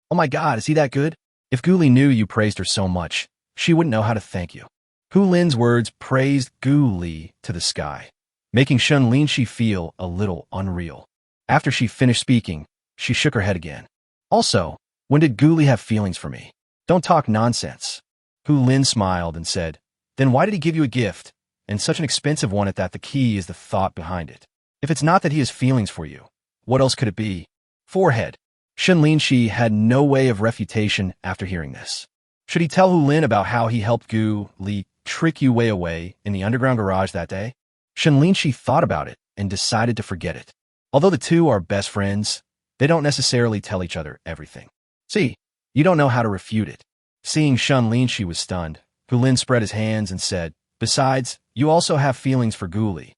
Oh my God, is he that good? If Gu Li knew you praised her so much, she wouldn't know how to thank you. Hu Lin's words praised Gu Li to the sky, making Shen Linxi feel a little unreal. After she finished speaking, she shook her head again. Also, when did Gu Li have feelings for me? Don't talk nonsense. Hu Lin smiled and said, then why did he give you a gift? And such an expensive one at that. The key is the thought behind it. If it's not that he has feelings for you, what else could it be? Forehead. Shen Linxi had no way of refutation after hearing this. Should he tell Hu Lin about how he helped Gu Li trick you way away in the underground garage that day? Shen Linxi thought about it and decided to forget it. Although the two are best friends, they don't necessarily tell each other everything. See, you don't know how to refute it. Seeing Shen Linxi was stunned, Hu Lin spread his hands and said, besides, you also have feelings for Gu Li.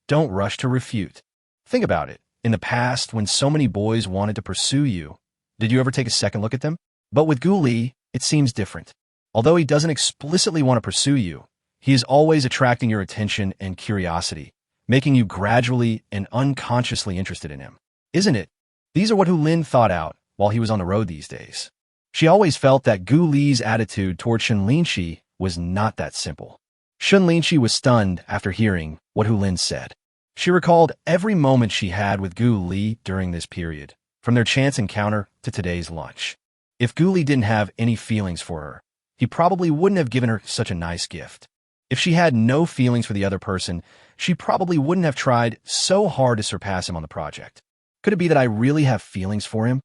Don't rush to refute. Think about it. In the past, when so many boys wanted to pursue you, did you ever take a second look at them? But with Gu Li, it seems different. Although he doesn't explicitly want to pursue you, he is always attracting your attention and curiosity, making you gradually and unconsciously interested in him. Isn't it? These are what Hu Lin thought out while he was on the road these days. She always felt that Gu Li's attitude toward Shen Linxi was not that simple. Shen Linxi was stunned after hearing what Hu Lin said. She recalled every moment she had with Gu Li during this period, from their chance encounter to today's lunch. If Gu Li didn't have any feelings for her, he probably wouldn't have given her such a nice gift. If she had no feelings for the other person, she probably wouldn't have tried so hard to surpass him on the project. Could it be that I really have feelings for him?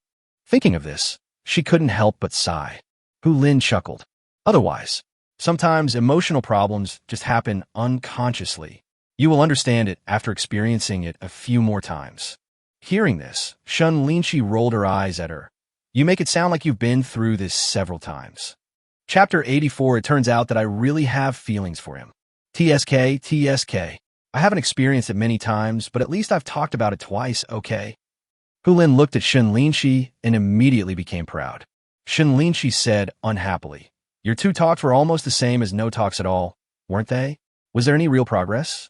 Thinking of this, she couldn't help but sigh. Hu Lin chuckled. Otherwise, sometimes emotional problems just happen unconsciously. You will understand it after experiencing it a few more times. Hearing this, Shen Linxi rolled her eyes at her. You make it sound like you've been through this several times. Chapter 84, it turns out that I really have feelings for him. TSK. I haven't experienced it many times, but at least I've talked about it twice, okay? Hu Lin looked at Shen Linxi and immediately became proud. Shen Linxi said unhappily, your two talks were almost the same as no talks at all, weren't they? Was there any real progress?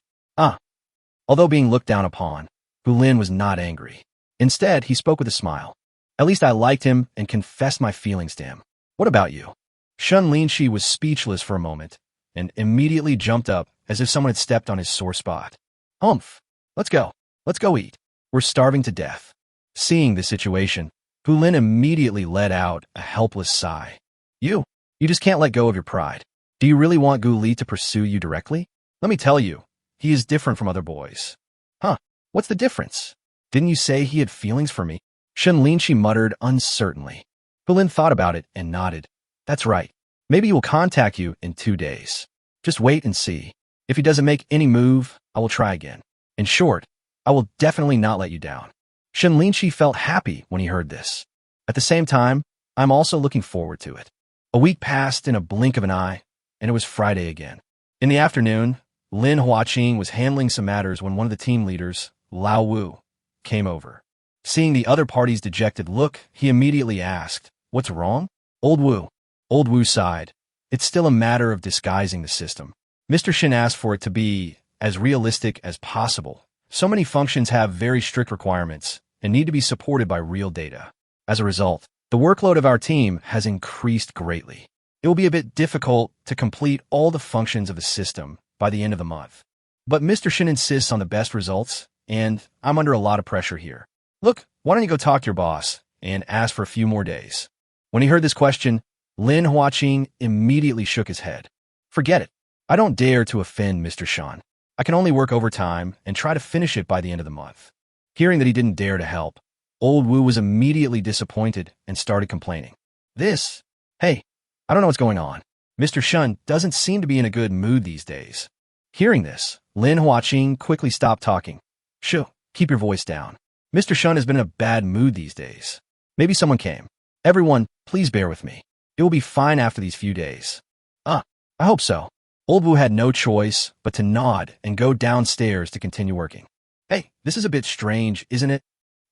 Although being looked down upon, Hu Lin was not angry. Instead, he spoke with a smile. At least I liked him and confessed my feelings to him. What about you? Shen Linxi was speechless for a moment and immediately jumped up as if someone had stepped on his sore spot. Humph! Let's go. Let's go eat. We're starving to death. Seeing the situation, Hu Lin immediately let out a helpless sigh. You just can't let go of your pride. Do you really want Gu Li to pursue you directly? Let me tell you, he is different from other boys. Huh, what's the difference? Didn't you say he had feelings for me? Shen Linxi muttered uncertainly. Hu Lin thought about it and nodded. That's right. Maybe he will contact you in 2 days. Just wait and see. If he doesn't make any move, I will try again. In short, I will definitely not let you down. Shen Linxi felt happy when he heard this. At the same time, I'm also looking forward to it. A week passed in a blink of an eye, and it was Friday again. In the afternoon, Lin Huaqing was handling some matters when one of the team leaders, Lao Wu, came over. Seeing the other party's dejected look, he immediately asked, "What's wrong?" Old Wu sighed. "It's still a matter of disguising the system. Mr. Shen asked for it to be as realistic as possible. So many functions have very strict requirements and need to be supported by real data. As a result, the workload of our team has increased greatly. It will be a bit difficult to complete all the functions of the system by the end of the month. But Mr. Shen insists on the best results, and I'm under a lot of pressure here. Look, why don't you go talk to your boss and ask for a few more days?" When he heard this question, Lin Huaqing immediately shook his head. "Forget it. I don't dare to offend Mr. Shen. I can only work overtime and try to finish it by the end of the month." Hearing that he didn't dare to help, Old Wu was immediately disappointed and started complaining. Hey, I don't know what's going on. Mr. Shen doesn't seem to be in a good mood these days." Hearing this, Lin Huaqing quickly stopped talking. "Shoo, keep your voice down. Mr. Shen has been in a bad mood these days. Maybe someone came. Everyone, please bear with me. It will be fine after these few days." I hope so." Old Wu had no choice but to nod and go downstairs to continue working. "Hey, this is a bit strange, isn't it?"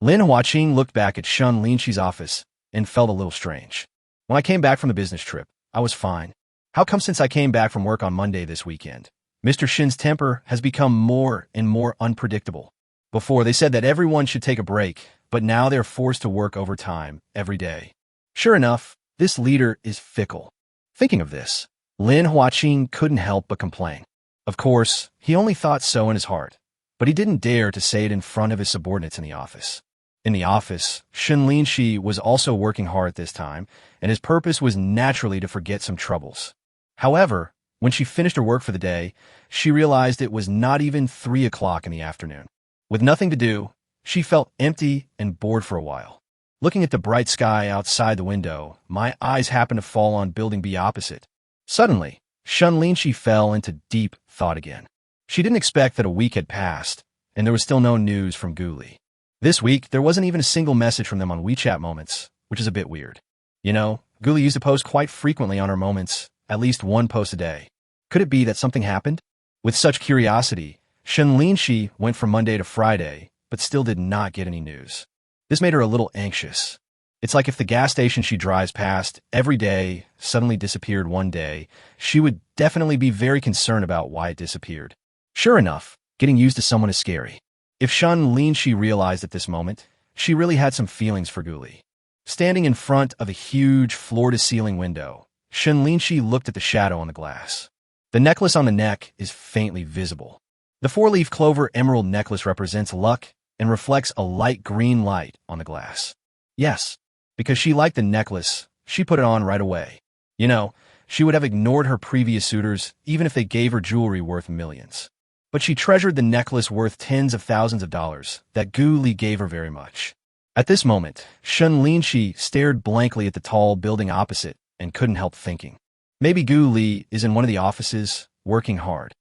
Lin Huaqing looked back at Shen Linxi's office and felt a little strange. "When I came back from the business trip, I was fine. How come since I came back from work on Monday this weekend, Mr. Shen's temper has become more and more unpredictable? Before, they said that everyone should take a break, but now they're forced to work overtime every day. Sure enough, this leader is fickle." Thinking of this, Lin Huaqing couldn't help but complain. Of course, he only thought so in his heart, but he didn't dare to say it in front of his subordinates in the office. In the office, Shen Linxi was also working hard at this time, and his purpose was naturally to forget some troubles. However, when she finished her work for the day, she realized it was not even 3 o'clock in the afternoon. With nothing to do, she felt empty and bored for a while. Looking at the bright sky outside the window, my eyes happened to fall on Building B opposite. Suddenly, Shen Linxi fell into deep thought again. She didn't expect that a week had passed, and there was still no news from Guli. This week, there wasn't even a single message from them on WeChat Moments, which is a bit weird. You know, Guli used to post quite frequently on her Moments, at least one post a day. Could it be that something happened? With such curiosity, Shen Linxi went from Monday to Friday, but still did not get any news. This made her a little anxious. It's like if the gas station she drives past every day suddenly disappeared one day, she would definitely be very concerned about why it disappeared. Sure enough, getting used to someone is scary. If Shen Linxi realized at this moment, she really had some feelings for Guli. Standing in front of a huge floor-to-ceiling window, Shen Linxi looked at the shadow on the glass. The necklace on the neck is faintly visible. The 4-leaf clover emerald necklace represents luck and reflects a light green light on the glass. Yes, because she liked the necklace, she put it on right away. You know, she would have ignored her previous suitors even if they gave her jewelry worth millions. But she treasured the necklace worth tens of thousands of dollars that Gu Li gave her very much. At this moment, Shen Linxi stared blankly at the tall building opposite and couldn't help thinking. Maybe Gu Li is in one of the offices, working hard.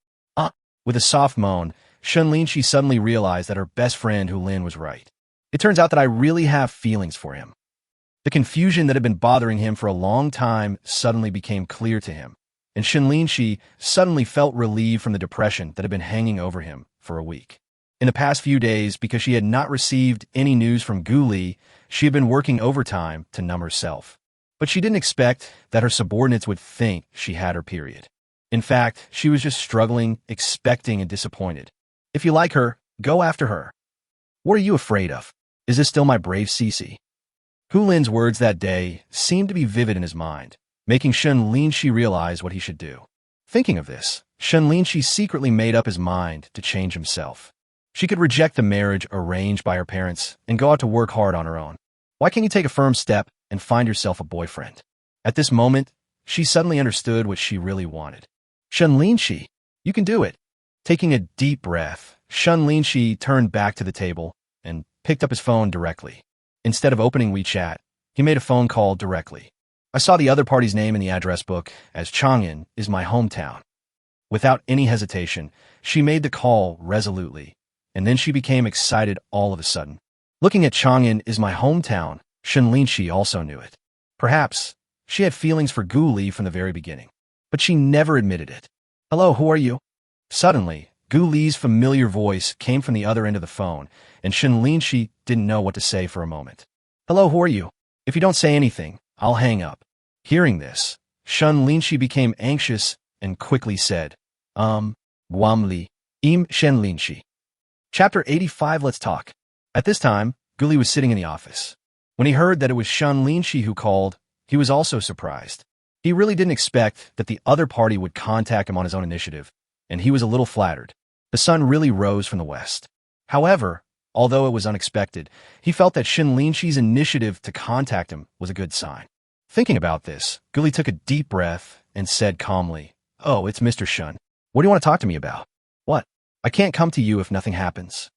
With a soft moan, Shen Linxi suddenly realized that her best friend Hu Lin was right. It turns out that I really have feelings for him. The confusion that had been bothering him for a long time suddenly became clear to him, and Shen Linxi suddenly felt relieved from the depression that had been hanging over him for a week. In the past few days, because she had not received any news from Gu Li, she had been working overtime to numb herself. But she didn't expect that her subordinates would think she had her period. In fact, she was just struggling, expecting, and disappointed. If you like her, go after her. What are you afraid of? Is this still my brave Cece? Hu Lin's words that day seemed to be vivid in his mind, making Shen Linxi realize what he should do. Thinking of this, Shen Linxi secretly made up his mind to change himself. She could reject the marriage arranged by her parents and go out to work hard on her own. Why can't you take a firm step and find yourself a boyfriend? At this moment, she suddenly understood what she really wanted. Shen Linxi, you can do it. Taking a deep breath, Shen Linxi turned back to the table and picked up his phone directly. Instead of opening WeChat, he made a phone call directly. I saw the other party's name in the address book, as Chang'an is my hometown. Without any hesitation, she made the call resolutely, and then she became excited all of a sudden. Looking at Chang'an is my hometown. Shen Linxi also knew it. Perhaps she had feelings for Gu Li from the very beginning, but she never admitted it. Hello, who are you? Suddenly, Gu Li's familiar voice came from the other end of the phone, and Shen Linxi didn't know what to say for a moment. Hello, who are you? If you don't say anything, I'll hang up. Hearing this, Shen Linxi became anxious and quickly said, Guam Li, Shen Linxi. Chapter 85, Let's Talk. At this time, Gu Li was sitting in the office. When he heard that it was Shen Linxi who called, he was also surprised. He really didn't expect that the other party would contact him on his own initiative, and he was a little flattered. The sun really rose from the west. However, although it was unexpected, he felt that Shen Linxi's initiative to contact him was a good sign. Thinking about this, Gu Li took a deep breath and said calmly, Oh, it's Mr. Shen. What do you want to talk to me about? What? I can't come to you if nothing happens.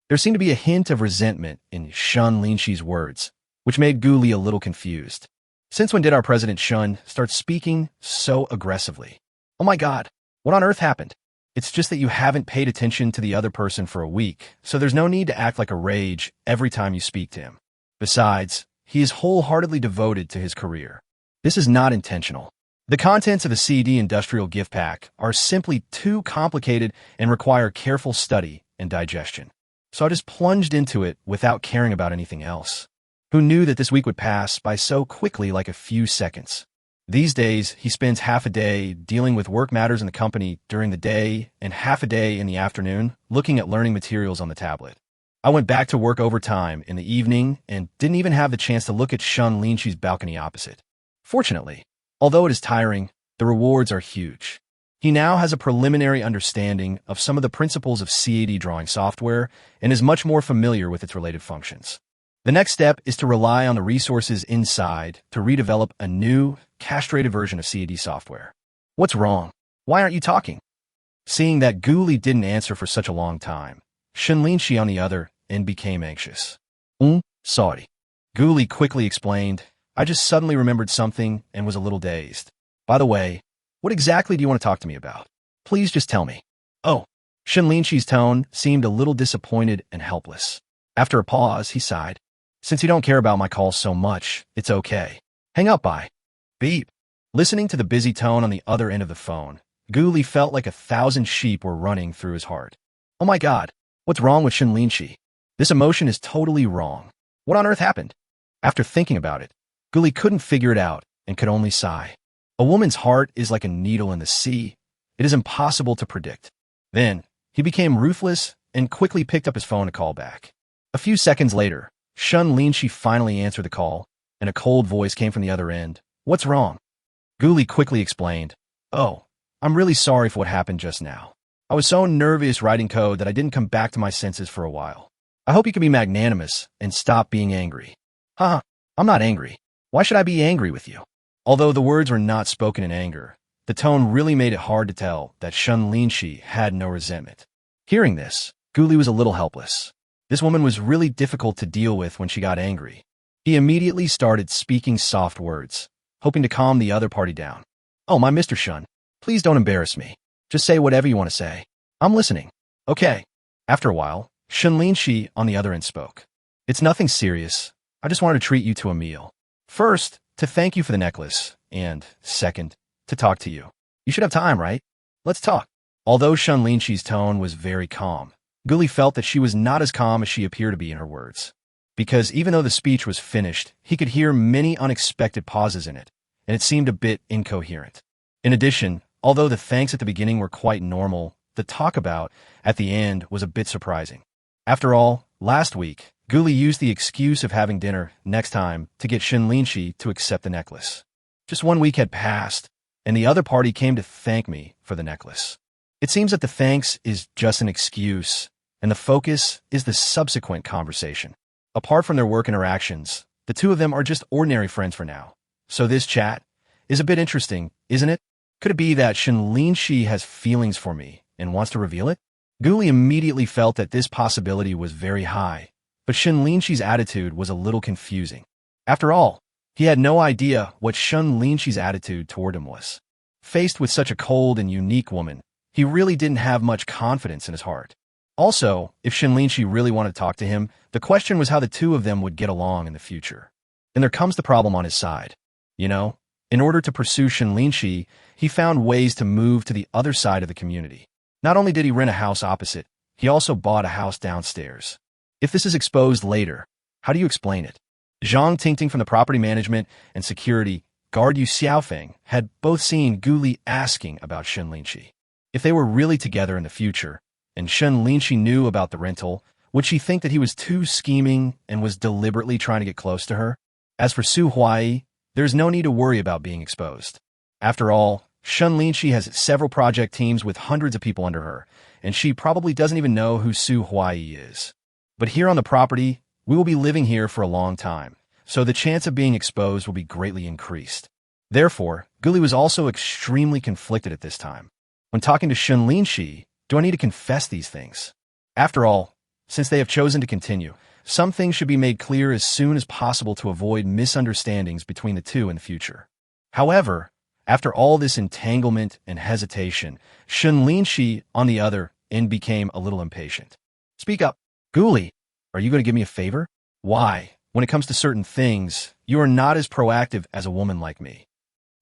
There seemed to be a hint of resentment in Shen Linxi's words, which made Gu Li a little confused. Since when did our President Shen start speaking so aggressively? Oh my God, what on earth happened? It's just that you haven't paid attention to the other person for a week, so there's no need to act like a rage every time you speak to him. Besides, he is wholeheartedly devoted to his career. This is not intentional. The contents of a CD industrial gift pack are simply too complicated and require careful study and digestion. So I just plunged into it without caring about anything else. Who knew that this week would pass by so quickly, like a few seconds? These days, he spends half a day dealing with work matters in the company during the day and half a day in the afternoon looking at learning materials on the tablet. I went back to work overtime in the evening and didn't even have the chance to look at Shen Linxi's balcony opposite. Fortunately, although it is tiring, the rewards are huge. He now has a preliminary understanding of some of the principles of CAD drawing software and is much more familiar with its related functions. The next step is to rely on the resources inside to redevelop a new, castrated version of CAD software. What's wrong? Why aren't you talking? Seeing that Gu Li didn't answer for such a long time, Shen Linxi on the other end became anxious. Sorry. Gu Li quickly explained, I just suddenly remembered something and was a little dazed. By the way, what exactly do you want to talk to me about? Please just tell me. Oh, Shen Linxi's tone seemed a little disappointed and helpless. After a pause, he sighed. Since you don't care about my calls so much, it's okay. Hang up, bye. Beep. Listening to the busy tone on the other end of the phone, Gu Li felt like 1,000 sheep were running through his heart. Oh my God, what's wrong with Shen Linxi? This emotion is totally wrong. What on earth happened? After thinking about it, Gu Li couldn't figure it out and could only sigh. A woman's heart is like a needle in the sea. It is impossible to predict. Then, he became ruthless and quickly picked up his phone to call back. A few seconds later, Shen Linxi finally answered the call, and a cold voice came from the other end. What's wrong? Gu Li quickly explained. Oh, I'm really sorry for what happened just now. I was so nervous writing code that I didn't come back to my senses for a while. I hope you can be magnanimous and stop being angry. Haha, I'm not angry. Why should I be angry with you? Although the words were not spoken in anger, the tone really made it hard to tell that Shen Linxi had no resentment. Hearing this, Gu Li was a little helpless. This woman was really difficult to deal with when she got angry. He immediately started speaking soft words, hoping to calm the other party down. Oh, my Mr. Shen, please don't embarrass me. Just say whatever you want to say. I'm listening. Okay. After a while, Shen Linxi on the other end spoke. It's nothing serious. I just wanted to treat you to a meal. First, to thank you for the necklace, and second, to talk to you. You should have time, right? Let's talk. Although Shen Linxi's tone was very calm, Gu Li felt that she was not as calm as she appeared to be in her words. Because even though the speech was finished, he could hear many unexpected pauses in it, and it seemed a bit incoherent. In addition, although the thanks at the beginning were quite normal, the talk about at the end was a bit surprising. After all, last week, Gu Li used the excuse of having dinner next time to get Shen Linxi to accept the necklace. Just 1 week had passed, and the other party came to thank me for the necklace. It seems that the thanks is just an excuse, and the focus is the subsequent conversation. Apart from their work interactions, the two of them are just ordinary friends for now. So this chat is a bit interesting, isn't it? Could it be that Shen Linxi has feelings for me and wants to reveal it? Gu Li immediately felt that this possibility was very high, but Shen Linxi's attitude was a little confusing. After all, he had no idea what Shen Linxi's attitude toward him was. Faced with such a cold and unique woman, He really didn't have much confidence in his heart. Also, if Shen Linxi really wanted to talk to him, the question was how the two of them would get along in the future. And there comes the problem on his side. In order to pursue Shen Linxi, he found ways to move to the other side of the community. Not only did he rent a house opposite, he also bought a house downstairs. If this is exposed later, how do you explain it? Zhang Tingting from the property management and security guard Yu Xiaofeng had both seen Gu Li asking about Shen Linxi. If they were really together in the future, and Shen Linxi knew about the rental, would she think that he was too scheming and was deliberately trying to get close to her? As for Su Huai, there's no need to worry about being exposed. After all, Shen Linxi has several project teams with hundreds of people under her, and she probably doesn't even know who Su Huai is. But here on the property, we will be living here for a long time, so the chance of being exposed will be greatly increased. Therefore, Gu Li was also extremely conflicted at this time. When talking to Shen Linxi, do I need to confess these things? After all, since they have chosen to continue, some things should be made clear as soon as possible to avoid misunderstandings between the two in the future. However, after all this entanglement and hesitation, Shen Linxi, on the other end, became a little impatient. Speak up. Gu Li, are you going to give me a favor? Why, when it comes to certain things, you are not as proactive as a woman like me?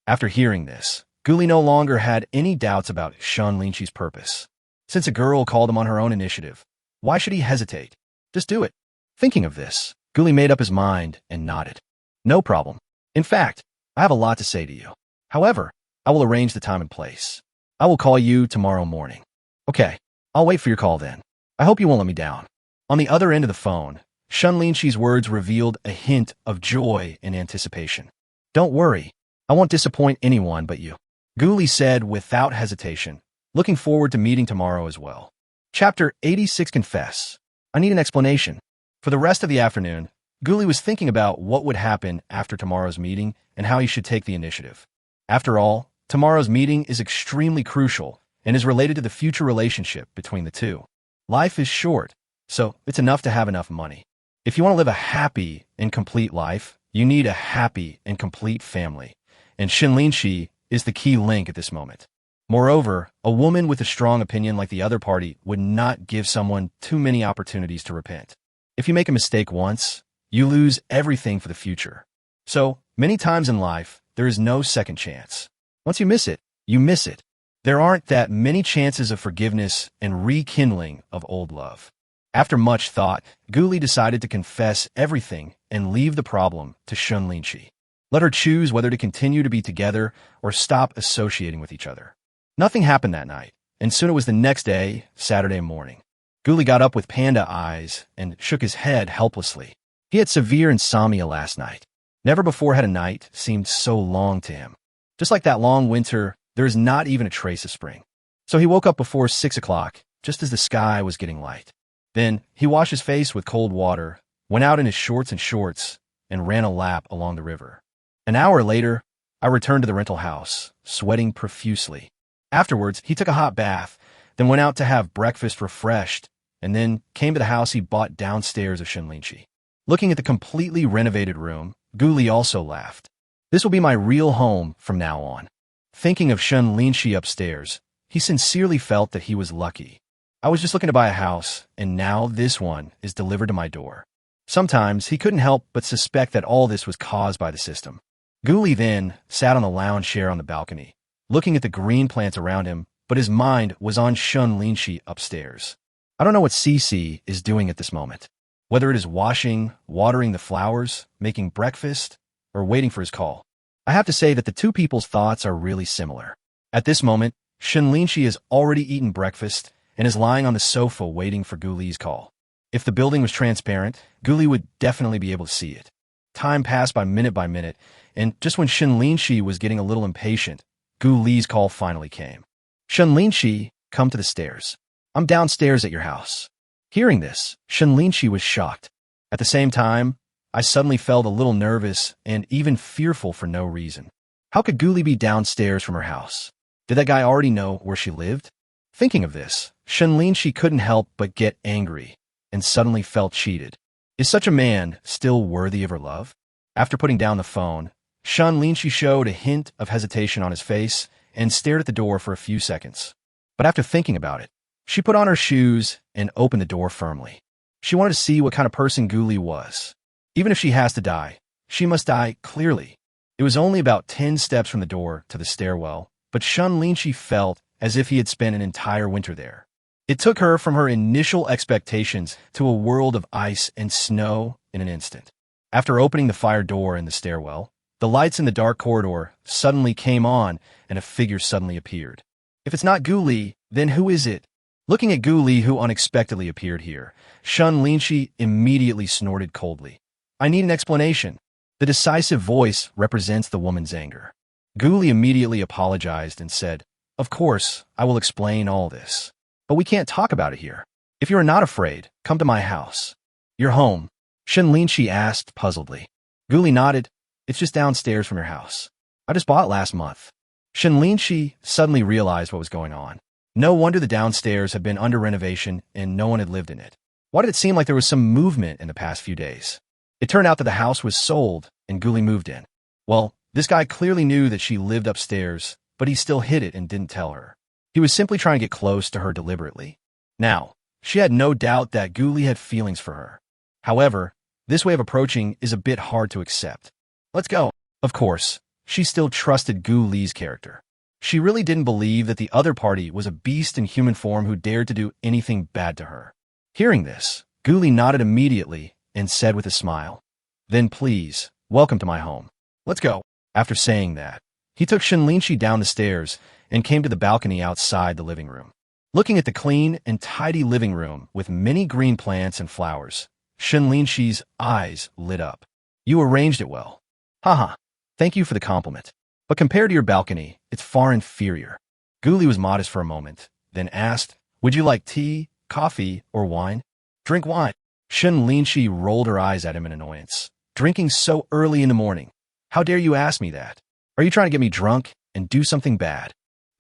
After hearing this, Gu Li no longer had any doubts about Shen Linxi's purpose. Since a girl called him on her own initiative, why should he hesitate? Just do it. Thinking of this, Gu Li made up his mind and nodded. No problem. In fact, I have a lot to say to you. However, I will arrange the time and place. I will call you tomorrow morning. Okay, I'll wait for your call then. I hope you won't let me down. On the other end of the phone, Shen Linxi's words revealed a hint of joy and anticipation. Don't worry, I won't disappoint anyone but you, Gu Li said without hesitation, looking forward to meeting tomorrow as well. Chapter 86 Confess. I need an explanation. For the rest of the afternoon, Gu Li was thinking about what would happen after tomorrow's meeting and how he should take the initiative. After all, tomorrow's meeting is extremely crucial and is related to the future relationship between the two. Life is short, so it's enough to have enough money. If you want to live a happy and complete life, you need a happy and complete family, and Shen Linxi is the key link at this moment. Moreover, a woman with a strong opinion like the other party would not give someone too many opportunities to repent. If you make a mistake once, you lose everything for the future. So, many times in life, there is no second chance. Once you miss it, you miss it. There aren't that many chances of forgiveness and rekindling of old love. After much thought, Gu Li decided to confess everything and leave the problem to Shen Linxi. Let her choose whether to continue to be together or stop associating with each other. Nothing happened that night, and soon it was the next day, Saturday morning. Gu Li got up with panda eyes and shook his head helplessly. He had severe insomnia last night. Never before had a night seemed so long to him. Just like that long winter, there is not even a trace of spring. So he woke up before 6 o'clock, just as the sky was getting light. Then he washed his face with cold water, went out in his shorts and shorts, and ran a lap along the river. An hour later, I returned to the rental house, sweating profusely. Afterwards, he took a hot bath, then went out to have breakfast refreshed, and then came to the house he bought downstairs of Shen Linxi. Looking at the completely renovated room, Gu Li also laughed. This will be my real home from now on. Thinking of Shen Linxi upstairs, he sincerely felt that he was lucky. I was just looking to buy a house, and now this one is delivered to my door. Sometimes he couldn't help but suspect that all this was caused by the system. Gu Li then sat on the lounge chair on the balcony, looking at the green plants around him, but his mind was on Shen Linxi upstairs. I don't know what Cici is doing at this moment. Whether it is washing, watering the flowers, making breakfast, or waiting for his call. I have to say that the two people's thoughts are really similar. At this moment, Shen Linxi has already eaten breakfast and is lying on the sofa waiting for Gu Li's call. If the building was transparent, Gu Li would definitely be able to see it. Time passed by minute, and just when Shen Linxi was getting a little impatient, Gu Li's call finally came. Shen Linxi, come to the stairs. I'm downstairs at your house. Hearing this, Shen Linxi was shocked. At the same time, I suddenly felt a little nervous and even fearful for no reason. How could Gu Li be downstairs from her house? Did that guy already know where she lived? Thinking of this, Shen Linxi couldn't help but get angry and suddenly felt cheated. Is such a man still worthy of her love? After putting down the phone, Shen Linxi showed a hint of hesitation on his face and stared at the door for a few seconds. But after thinking about it, she put on her shoes and opened the door firmly. She wanted to see what kind of person Gu Li was. Even if she has to die, she must die clearly. It was only about 10 steps from the door to the stairwell, but Shen Linxi felt as if he had spent an entire winter there. It took her from her initial expectations to a world of ice and snow in an instant. After opening the fire door in the stairwell, the lights in the dark corridor suddenly came on and a figure suddenly appeared. If it's not Gu Li, then who is it? Looking at Gu Li, who unexpectedly appeared here, Shen Linxi immediately snorted coldly. I need an explanation. The decisive voice represents the woman's anger. Gu Li immediately apologized and said, Of course, I will explain all this. But we can't talk about it here. If you are not afraid, come to my house. Your home? Shen Linxi asked puzzledly. Gu Li nodded. It's just downstairs from your house. I just bought it last month. Shen Linxi suddenly realized what was going on. No wonder the downstairs had been under renovation and no one had lived in it. Why did it seem like there was some movement in the past few days? It turned out that the house was sold and Gu Li moved in. Well, this guy clearly knew that she lived upstairs, but he still hid it and didn't tell her. He was simply trying to get close to her deliberately. Now, she had no doubt that Gu Li had feelings for her. However, this way of approaching is a bit hard to accept. Let's go. Of course, she still trusted Gu Li's character. She really didn't believe that the other party was a beast in human form who dared to do anything bad to her. Hearing this, Gu Li nodded immediately and said with a smile, Then please, welcome to my home. Let's go. After saying that, he took Shen Linxi down the stairs and came to the balcony outside the living room. Looking at the clean and tidy living room with many green plants and flowers, Shen Linxi's eyes lit up. You arranged it well. Haha, thank you for the compliment. But compared to your balcony, it's far inferior. Gu Li was modest for a moment, then asked, Would you like tea, coffee, or wine? Drink wine. Shen Linxi rolled her eyes at him in annoyance. Drinking so early in the morning. How dare you ask me that? Are you trying to get me drunk and do something bad?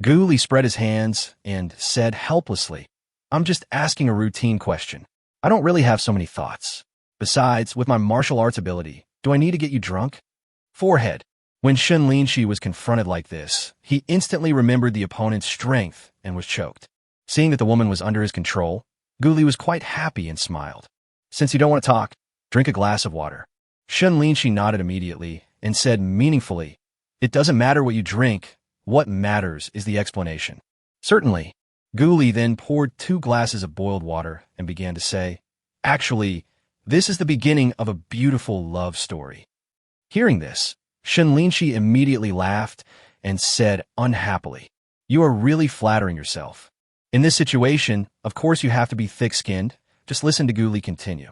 Gu Li spread his hands and said helplessly, I'm just asking a routine question. I don't really have so many thoughts. Besides, with my martial arts ability, do I need to get you drunk? Forehead. When Shen Linxi was confronted like this, he instantly remembered the opponent's strength and was choked. Seeing that the woman was under his control, Gu Li was quite happy and smiled. Since you don't want to talk, drink a glass of water. Shen Linxi nodded immediately and said meaningfully, It doesn't matter what you drink. What matters is the explanation. Certainly. Gu Li then poured 2 glasses of boiled water and began to say, Actually, this is the beginning of a beautiful love story. Hearing this, Shen Linxi immediately laughed and said unhappily, You are really flattering yourself. In this situation, of course you have to be thick-skinned. Just listen to Gu Li continue.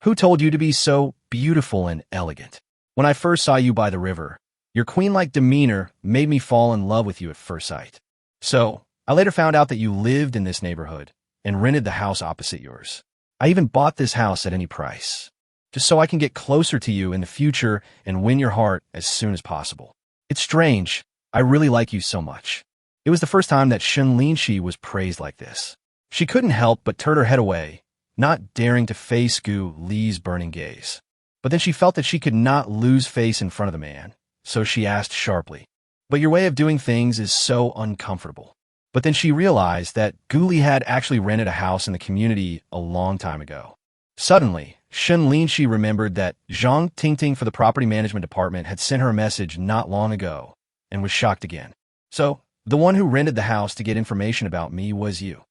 Who told you to be so beautiful and elegant? When I first saw you by the river, your queen-like demeanor made me fall in love with you at first sight. So, I later found out that you lived in this neighborhood and rented the house opposite yours. I even bought this house at any price, just so I can get closer to you in the future and win your heart as soon as possible. It's strange. I really like you so much. It was the first time that Shen Linxi was praised like this. She couldn't help but turn her head away, not daring to face Gu Li's burning gaze. But then she felt that she could not lose face in front of the man, so she asked sharply, But your way of doing things is so uncomfortable. But then she realized that Gu Li had actually rented a house in the community a long time ago. Suddenly, Shen Linxi remembered that Zhang Tingting for the property management department had sent her a message not long ago and was shocked again. So, the one who rented the house to get information about me was you.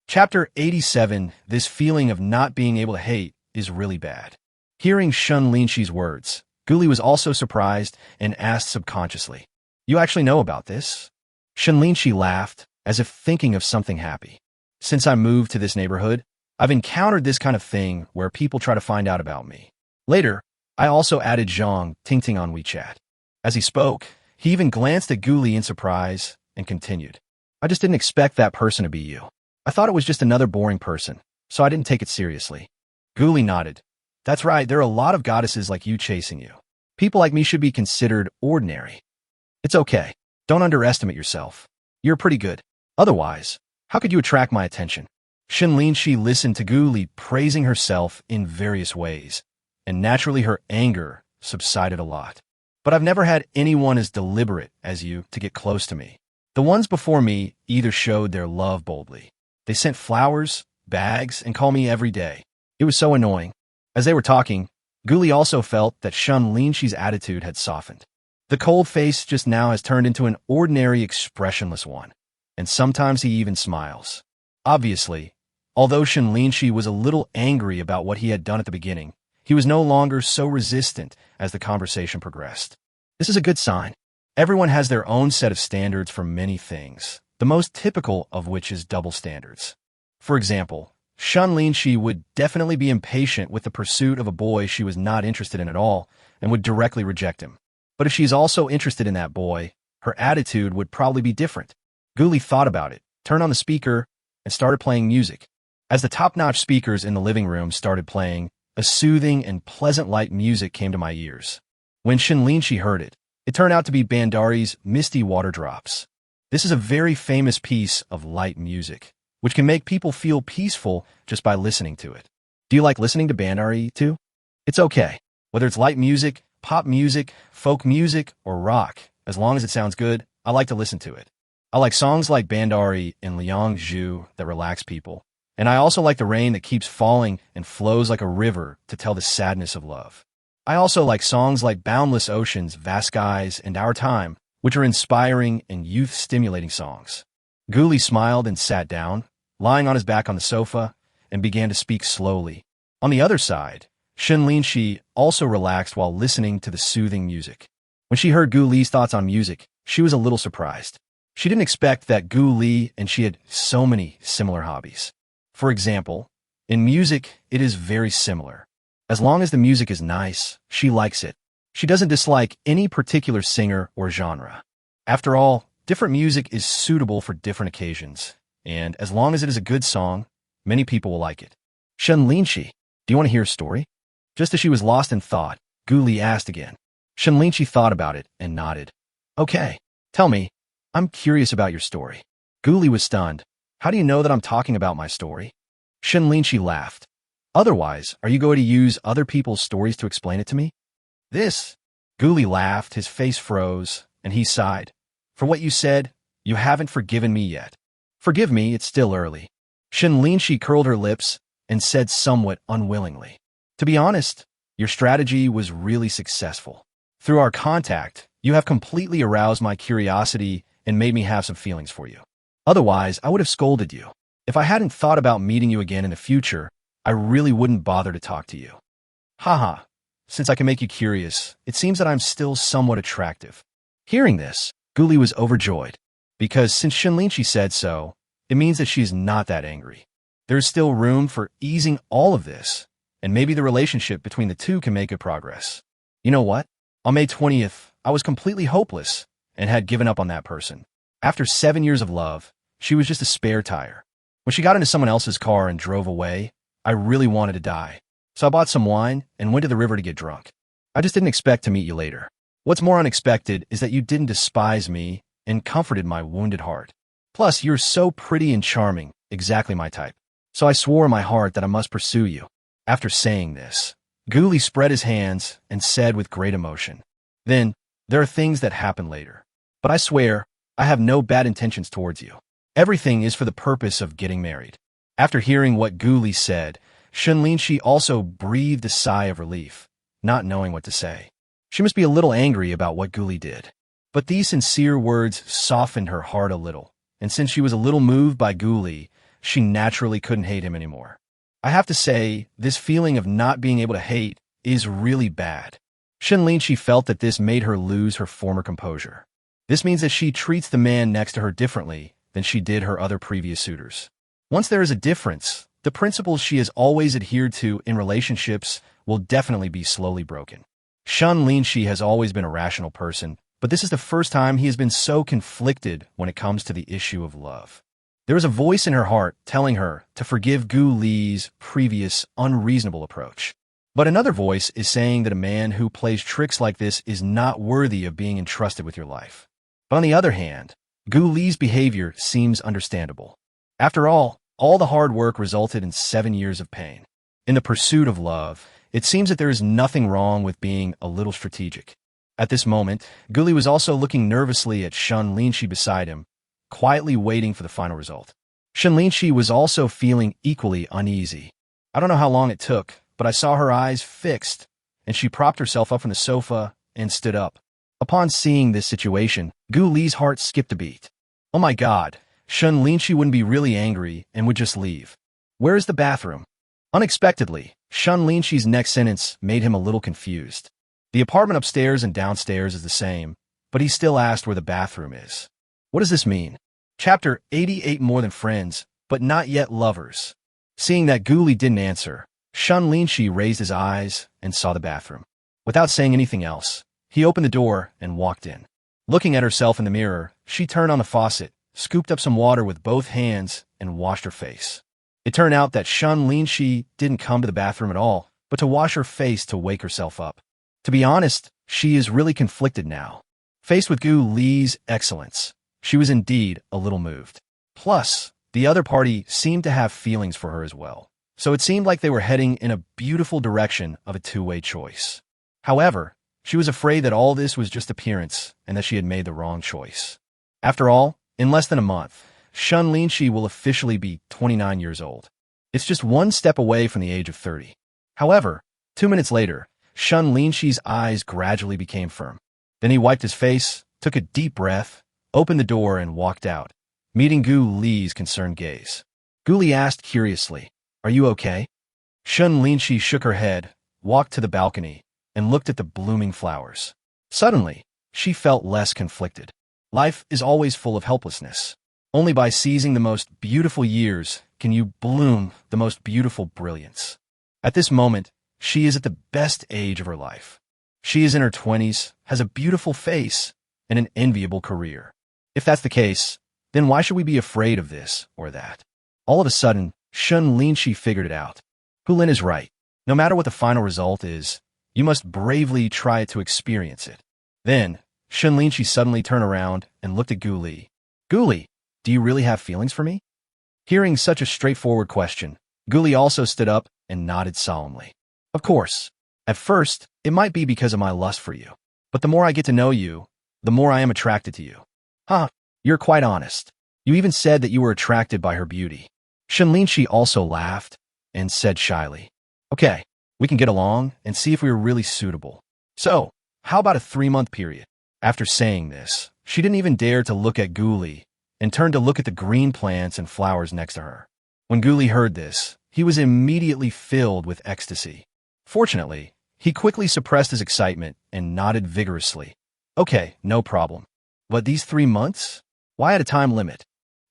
Chapter 87, This feeling of not being able to hate is really bad. Hearing Shen Linxi's words, Gu Li was also surprised and asked subconsciously, You actually know about this? Shen Linxi laughed, as if thinking of something happy. Since I moved to this neighborhood, I've encountered this kind of thing where people try to find out about me. Later, I also added Zhang Tingting on WeChat. As he spoke, he even glanced at Gu Li in surprise and continued, I just didn't expect that person to be you. I thought it was just another boring person, so I didn't take it seriously. Gu Li nodded. That's right, there are a lot of goddesses like you chasing you. People like me should be considered ordinary. It's okay. Don't underestimate yourself. You're pretty good. Otherwise, how could you attract my attention? Shen Linxi listened to Gu Li praising herself in various ways, and naturally her anger subsided a lot. But I've never had anyone as deliberate as you to get close to me. The ones before me either showed their love boldly. They sent flowers, bags, and called me every day. It was so annoying. As they were talking, Guli also felt that Shen Linxi's attitude had softened. The cold face just now has turned into an ordinary, expressionless one, and sometimes he even smiles. Obviously, although Shen Linxi was a little angry about what he had done at the beginning, he was no longer so resistant as the conversation progressed. This is a good sign. Everyone has their own set of standards for many things, the most typical of which is double standards. For example, Shen Linxi would definitely be impatient with the pursuit of a boy she was not interested in at all and would directly reject him. But if she's also interested in that boy, her attitude would probably be different. Guli thought about it, turned on the speaker, and started playing music. As the top-notch speakers in the living room started playing, a soothing and pleasant light music came to my ears. When Shen Linxi heard it, it turned out to be Bandari's Misty Water Drops. This is a very famous piece of light music, which can make people feel peaceful just by listening to it. Do you like listening to Bandari too? It's okay. Whether it's light music, pop music, folk music, or rock, as long as it sounds good, I like to listen to it. I like songs like Bandari and Liang Zhu that relax people. And I also like the rain that keeps falling and flows like a river to tell the sadness of love. I also like songs like Boundless Oceans, Vast Skies, and Our Time, which are inspiring and youth-stimulating songs. Guli smiled and sat down, lying on his back on the sofa, and began to speak slowly. On the other side, Shen Linxi also relaxed while listening to the soothing music. When she heard Guli's thoughts on music, she was a little surprised. She didn't expect that Guli and she had so many similar hobbies. For example, in music, it is very similar. As long as the music is nice, she likes it. She doesn't dislike any particular singer or genre. After all, different music is suitable for different occasions, and as long as it is a good song, many people will like it. Shen Linxi, do you want to hear a story? Just as she was lost in thought, Guli asked again. Shen Linxi thought about it and nodded. Okay, tell me. I'm curious about your story. Guli was stunned. How do you know that I'm talking about my story? Shen Linxi laughed. Otherwise, are you going to use other people's stories to explain it to me? Guli laughed, his face froze, and he sighed. For what you said, you haven't forgiven me yet. Forgive me, it's still early. Shen Linxi curled her lips and said somewhat unwillingly. To be honest, your strategy was really successful. Through our contact, you have completely aroused my curiosity and made me have some feelings for you. Otherwise, I would have scolded you. If I hadn't thought about meeting you again in the future, I really wouldn't bother to talk to you. Haha, since I can make you curious, it seems that I'm still somewhat attractive. Hearing this, Guli was overjoyed, because since Shen Linxi said so, it means that she is not that angry. There is still room for easing all of this, and maybe the relationship between the two can make good progress. You know what? On May 20th, I was completely hopeless and had given up on that person. After 7 years of love, she was just a spare tire. When she got into someone else's car and drove away, I really wanted to die. So I bought some wine and went to the river to get drunk. I just didn't expect to meet you later. What's more unexpected is that you didn't despise me and comforted my wounded heart. Plus, you're so pretty and charming, exactly my type. So I swore in my heart that I must pursue you. After saying this, Guli spread his hands and said with great emotion, Then, there are things that happen later. But I swear, I have no bad intentions towards you. Everything is for the purpose of getting married. After hearing what Guli said, Shen Linxi also breathed a sigh of relief, not knowing what to say. She must be a little angry about what Guli did. But these sincere words softened her heart a little, and since she was a little moved by Guli, she naturally couldn't hate him anymore. I have to say, this feeling of not being able to hate is really bad. Shen Linxi felt that this made her lose her former composure. This means that she treats the man next to her differently than she did her other previous suitors. Once there is a difference, the principles she has always adhered to in relationships will definitely be slowly broken. Shen Linxi has always been a rational person, but this is the first time he has been so conflicted when it comes to the issue of love. There is a voice in her heart telling her to forgive Gu Li's previous unreasonable approach. But another voice is saying that a man who plays tricks like this is not worthy of being entrusted with your life. But on the other hand, Gu Li's behavior seems understandable. After all the hard work resulted in 7 years of pain. In the pursuit of love, it seems that there is nothing wrong with being a little strategic. At this moment, Guli was also looking nervously at Shen Linxi beside him, quietly waiting for the final result. Shen Linxi was also feeling equally uneasy. I don't know how long it took, but I saw her eyes fixed, and she propped herself up from the sofa and stood up. Upon seeing this situation, Gu Li's heart skipped a beat. Oh my god, Shen Linxi wouldn't be really angry and would just leave. Where is the bathroom? Unexpectedly, Shen Linxi's next sentence made him a little confused. The apartment upstairs and downstairs is the same, but he still asked where the bathroom is. What does this mean? Chapter 88. More than friends, but not yet lovers. Seeing that Gu Li didn't answer, Shen Linxi raised his eyes and saw the bathroom. Without saying anything else, he opened the door and walked in. Looking at herself in the mirror, she turned on the faucet, scooped up some water with both hands, and washed her face. It turned out that Shen Linxi didn't come to the bathroom at all, but to wash her face to wake herself up. To be honest, she is really conflicted now. Faced with Gu Li's excellence, she was indeed a little moved. Plus, the other party seemed to have feelings for her as well, so it seemed like they were heading in a beautiful direction of a two-way choice. However, she was afraid that all this was just appearance and that she had made the wrong choice. After all, in less than a month, Shen Linxi will officially be 29 years old. It's just one step away from the age of 30. However, 2 minutes later, Shen Linxi's eyes gradually became firm. Then he wiped his face, took a deep breath, opened the door, and walked out, meeting Gu Li's concerned gaze. Gu Li asked curiously, "Are you okay?" Shen Linxi shook her head, walked to the balcony, and looked at the blooming flowers. Suddenly, she felt less conflicted. Life is always full of helplessness. Only by seizing the most beautiful years can you bloom the most beautiful brilliance. At this moment, she is at the best age of her life. She is in her 20s, has a beautiful face, and an enviable career. If that's the case, then why should we be afraid of this or that? All of a sudden, Shen Linxi figured it out. Hulin is right. No matter what the final result is, you must bravely try to experience it. Then, Shen Linxi suddenly turned around and looked at Gu Li. Gu Li, do you really have feelings for me? Hearing such a straightforward question, Gu Li also stood up and nodded solemnly. Of course. At first, it might be because of my lust for you. But the more I get to know you, the more I am attracted to you. Huh, you're quite honest. You even said that you were attracted by her beauty. Shen Linxi also laughed and said shyly, "Okay, we can get along and see if we are really suitable. So, how about a 3-month period?" After saying this, she didn't even dare to look at Gu Li and turned to look at the green plants and flowers next to her. When Gu Li heard this, he was immediately filled with ecstasy. Fortunately, he quickly suppressed his excitement and nodded vigorously. "Okay, no problem. But these 3 months? Why at a time limit?"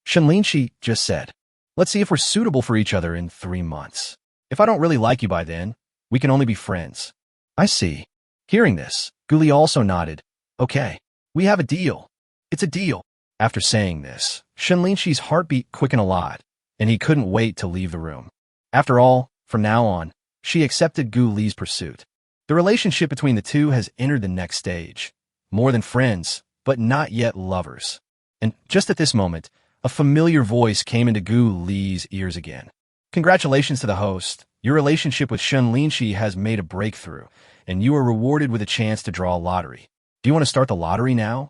Shen Linxi just said, "Let's see if we're suitable for each other in 3 months. If I don't really like you by then, we can only be friends." "I see." Hearing this, Gu Li also nodded. "Okay, we have a deal. It's a deal." After saying this, Shen Linxi's heartbeat quickened a lot, and he couldn't wait to leave the room. After all, from now on, she accepted Gu Li's pursuit. The relationship between the two has entered the next stage. More than friends, but not yet lovers. And just at this moment, a familiar voice came into Gu Li's ears again. "Congratulations to the host. Your relationship with Shen Linxi has made a breakthrough, and you are rewarded with a chance to draw a lottery. Do you want to start the lottery now?"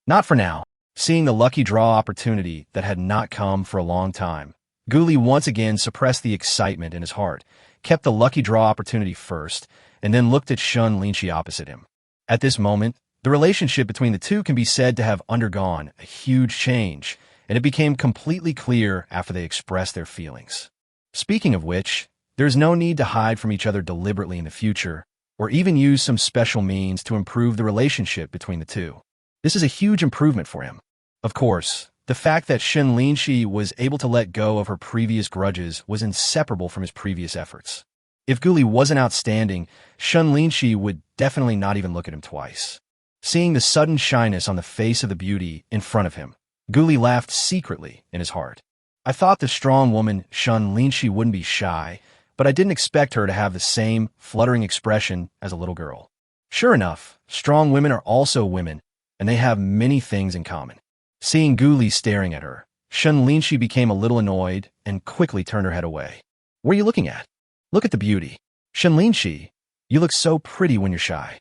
"Not for now." Seeing the lucky draw opportunity that had not come for a long time, Gu Li once again suppressed the excitement in his heart, kept the lucky draw opportunity first, and then looked at Shen Linxi opposite him. At this moment, the relationship between the two can be said to have undergone a huge change, and it became completely clear after they expressed their feelings. Speaking of which, there's no need to hide from each other deliberately in the future, or even use some special means to improve the relationship between the two. This is a huge improvement for him. Of course, the fact that Shen Linxi was able to let go of her previous grudges was inseparable from his previous efforts. If Gu Li wasn't outstanding, Shen Linxi would definitely not even look at him twice. Seeing the sudden shyness on the face of the beauty in front of him, Gu Li laughed secretly in his heart. "I thought the strong woman Shen Linxi wouldn't be shy, but I didn't expect her to have the same fluttering expression as a little girl." Sure enough, strong women are also women, and they have many things in common. Seeing Gu Li staring at her, Shen Linxi became a little annoyed and quickly turned her head away. "What are you looking at? Look at the beauty. Shen Linxi, you look so pretty when you're shy."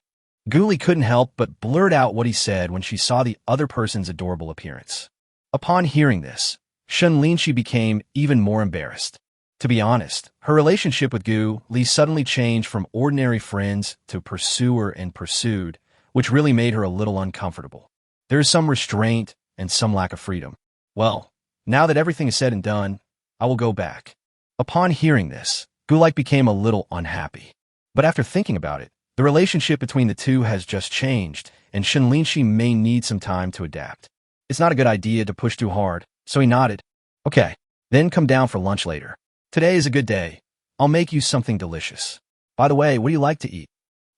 Gu Li couldn't help but blurt out what he said when she saw the other person's adorable appearance. Upon hearing this, Shen Linxi became even more embarrassed. To be honest, her relationship with Gu Li suddenly changed from ordinary friends to pursuer and pursued, which really made her a little uncomfortable. There is some restraint and some lack of freedom. Well, now that everything is said and done, I will go back. Upon hearing this, Gu Li became a little unhappy. But after thinking about it, the relationship between the two has just changed, and Shen Linxi may need some time to adapt. It's not a good idea to push too hard, so he nodded. Okay, then come down for lunch later. Today is a good day. I'll make you something delicious. By the way, what do you like to eat?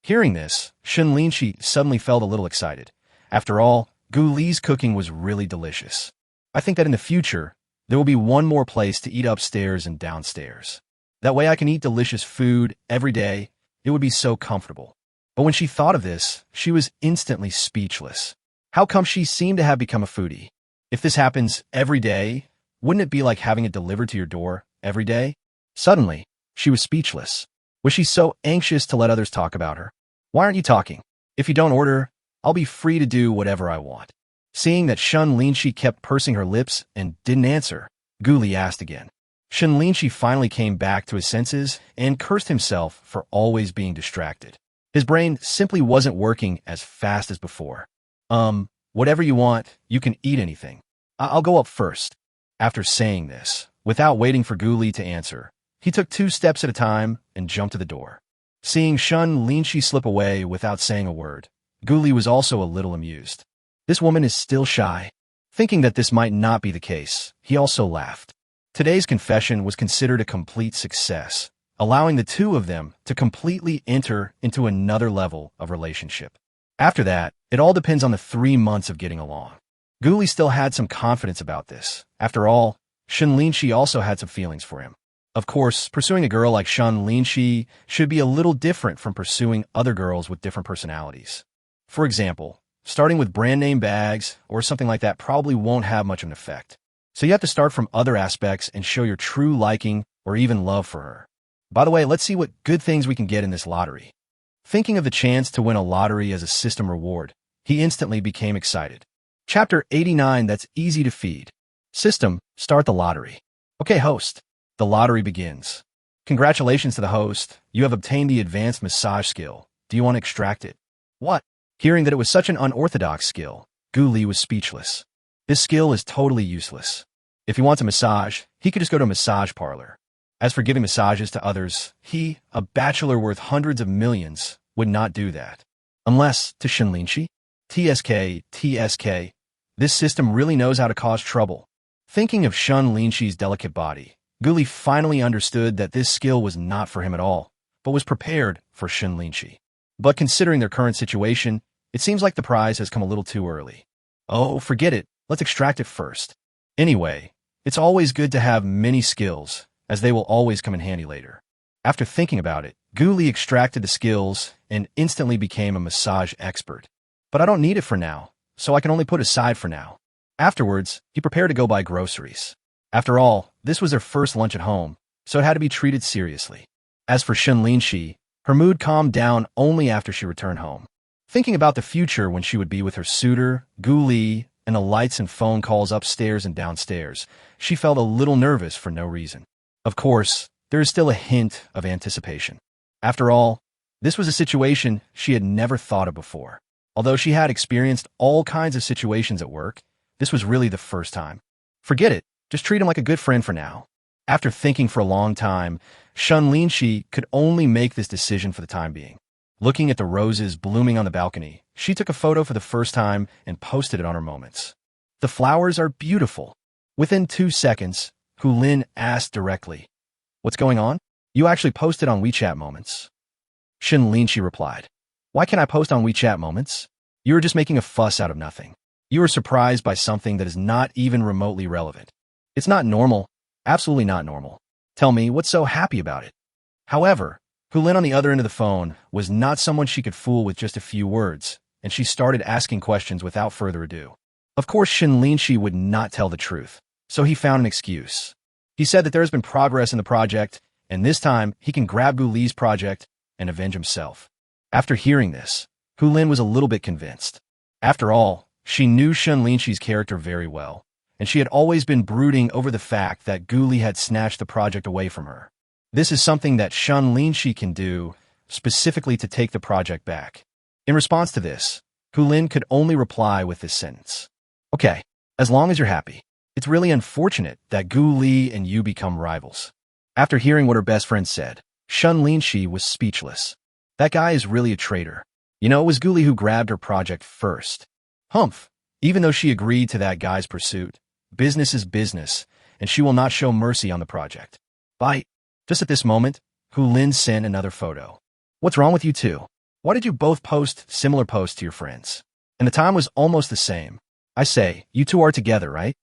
Hearing this, Shen Linxi suddenly felt a little excited. After all, Gu Li's cooking was really delicious. I think that in the future, there will be one more place to eat upstairs and downstairs. That way I can eat delicious food every day. It would be so comfortable. But when she thought of this, she was instantly speechless. How come she seemed to have become a foodie? If this happens every day, wouldn't it be like having it delivered to your door every day? Suddenly, she was speechless. Was she so anxious to let others talk about her? Why aren't you talking? If you don't order, I'll be free to do whatever I want. Seeing that Shen Linxi kept pursing her lips and didn't answer, Gu Li asked again. Shen Linxi finally came back to his senses and cursed himself for always being distracted. His brain simply wasn't working as fast as before. Whatever you want, you can eat anything. I'll go up first. After saying this, without waiting for Gu Li to answer, he took 2 steps at a time and jumped to the door. Seeing Shen Linxi slip away without saying a word, Gu Li was also a little amused. This woman is still shy. Thinking that this might not be the case, he also laughed. Today's confession was considered a complete success, allowing the two of them to completely enter into another level of relationship. After that, it all depends on the 3 months of getting along. Gu Li still had some confidence about this. After all, Shen Linxi also had some feelings for him. Of course, pursuing a girl like Shen Linxi should be a little different from pursuing other girls with different personalities. For example, starting with brand name bags or something like that probably won't have much of an effect. So you have to start from other aspects and show your true liking or even love for her. By the way, let's see what good things we can get in this lottery. Thinking of the chance to win a lottery as a system reward, he instantly became excited. Chapter 89, that's easy to feed. System, start the lottery. Okay, host. The lottery begins. Congratulations to the host. You have obtained the advanced massage skill. Do you want to extract it? What? Hearing that it was such an unorthodox skill, Gu Li was speechless. This skill is totally useless. If he wants a massage, he could just go to a massage parlor. As for giving massages to others, he, a bachelor worth hundreds of millions, would not do that. Unless to Shen Linxi. TSK. This system really knows how to cause trouble. Thinking of Shen Linxi's delicate body, Gu Li finally understood that this skill was not for him at all, but was prepared for Shen Linxi. But considering their current situation, it seems like the prize has come a little too early. Oh, forget it. Let's extract it first. Anyway, it's always good to have many skills, as they will always come in handy later. After thinking about it, Gu Li extracted the skills and instantly became a massage expert. But I don't need it for now, so I can only put aside for now. Afterwards, he prepared to go buy groceries. After all, this was their first lunch at home, so it had to be treated seriously. As for Shen Linxi, her mood calmed down only after she returned home. Thinking about the future when she would be with her suitor, Gu Li, and the lights and phone calls upstairs and downstairs, she felt a little nervous for no reason. Of course, there is still a hint of anticipation. After all, this was a situation she had never thought of before. Although she had experienced all kinds of situations at work, this was really the first time. Forget it, just treat him like a good friend for now. After thinking for a long time, Shen Linxi could only make this decision for the time being. Looking at the roses blooming on the balcony, she took a photo for the first time and posted it on her Moments. The flowers are beautiful. Within 2 seconds, Hu Lin asked directly, "What's going on? You actually posted on WeChat Moments." Shen Linxi replied, "Why can't I post on WeChat Moments? You are just making a fuss out of nothing. You are surprised by something that is not even remotely relevant. It's not normal. Absolutely not normal. Tell me, what's so happy about it?" However, Hu Lin on the other end of the phone was not someone she could fool with just a few words, and she started asking questions without further ado. Of course, Shen Linxi would not tell the truth, so he found an excuse. He said that there has been progress in the project, and this time he can grab Gu Li's project and avenge himself. After hearing this, Hu Lin was a little bit convinced. After all, she knew Shen Linxi's character very well, and she had always been brooding over the fact that Gu Li had snatched the project away from her. This is something that Shen Linxi can do, specifically to take the project back. In response to this, Gu Lin could only reply with this sentence. Okay, as long as you're happy. It's really unfortunate that Gu Li and you become rivals. After hearing what her best friend said, Shen Linxi was speechless. That guy is really a traitor. You know, it was Gu Li who grabbed her project first. Humph. Even though she agreed to that guy's pursuit, business is business, and she will not show mercy on the project. Bye. Just at this moment, Gu Lin sent another photo. What's wrong with you two? Why did you both post similar posts to your friends? And the time was almost the same. I say, you two are together, right?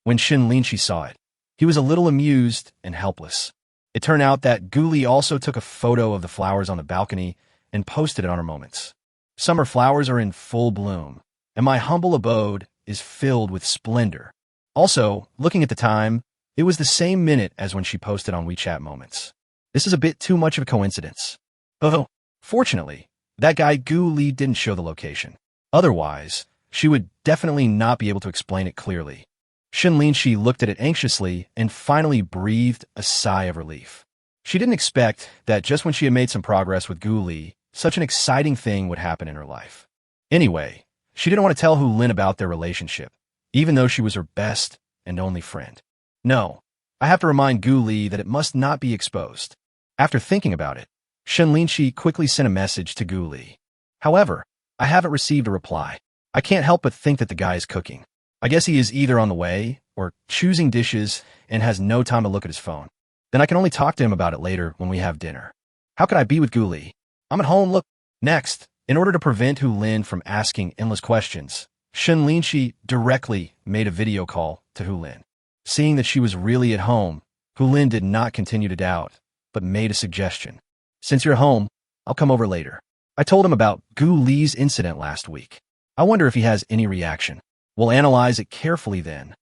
When Shen Linxi saw it, he was a little amused and helpless. It turned out that Gu Li also took a photo of the flowers on the balcony and posted it on her moments. Summer flowers are in full bloom, and my humble abode is filled with splendor. Also, looking at the time, it was the same minute as when she posted on WeChat moments. This is a bit too much of a coincidence. Although, fortunately, that guy Gu Li didn't show the location. Otherwise, she would definitely not be able to explain it clearly. Shen Linxi looked at it anxiously and finally breathed a sigh of relief. She didn't expect that just when she had made some progress with Gu Li, such an exciting thing would happen in her life. Anyway, she didn't want to tell Gu Lin about their relationship, even though she was her best and only friend. No, I have to remind Gu Li that it must not be exposed. After thinking about it, Shen Linxi quickly sent a message to Gu Li. However, I haven't received a reply. I can't help but think that the guy is cooking. I guess he is either on the way or choosing dishes and has no time to look at his phone. Then I can only talk to him about it later when we have dinner. How could I be with Gu Li? I'm at home, look. Next, in order to prevent Gu Lin from asking endless questions, Shen Linxi directly made a video call to Gu Lin. Seeing that she was really at home, Gu Lin did not continue to doubt, but made a suggestion. Since you're home, I'll come over later. I told him about Gu Li's incident last week. I wonder if he has any reaction. We'll analyze it carefully then.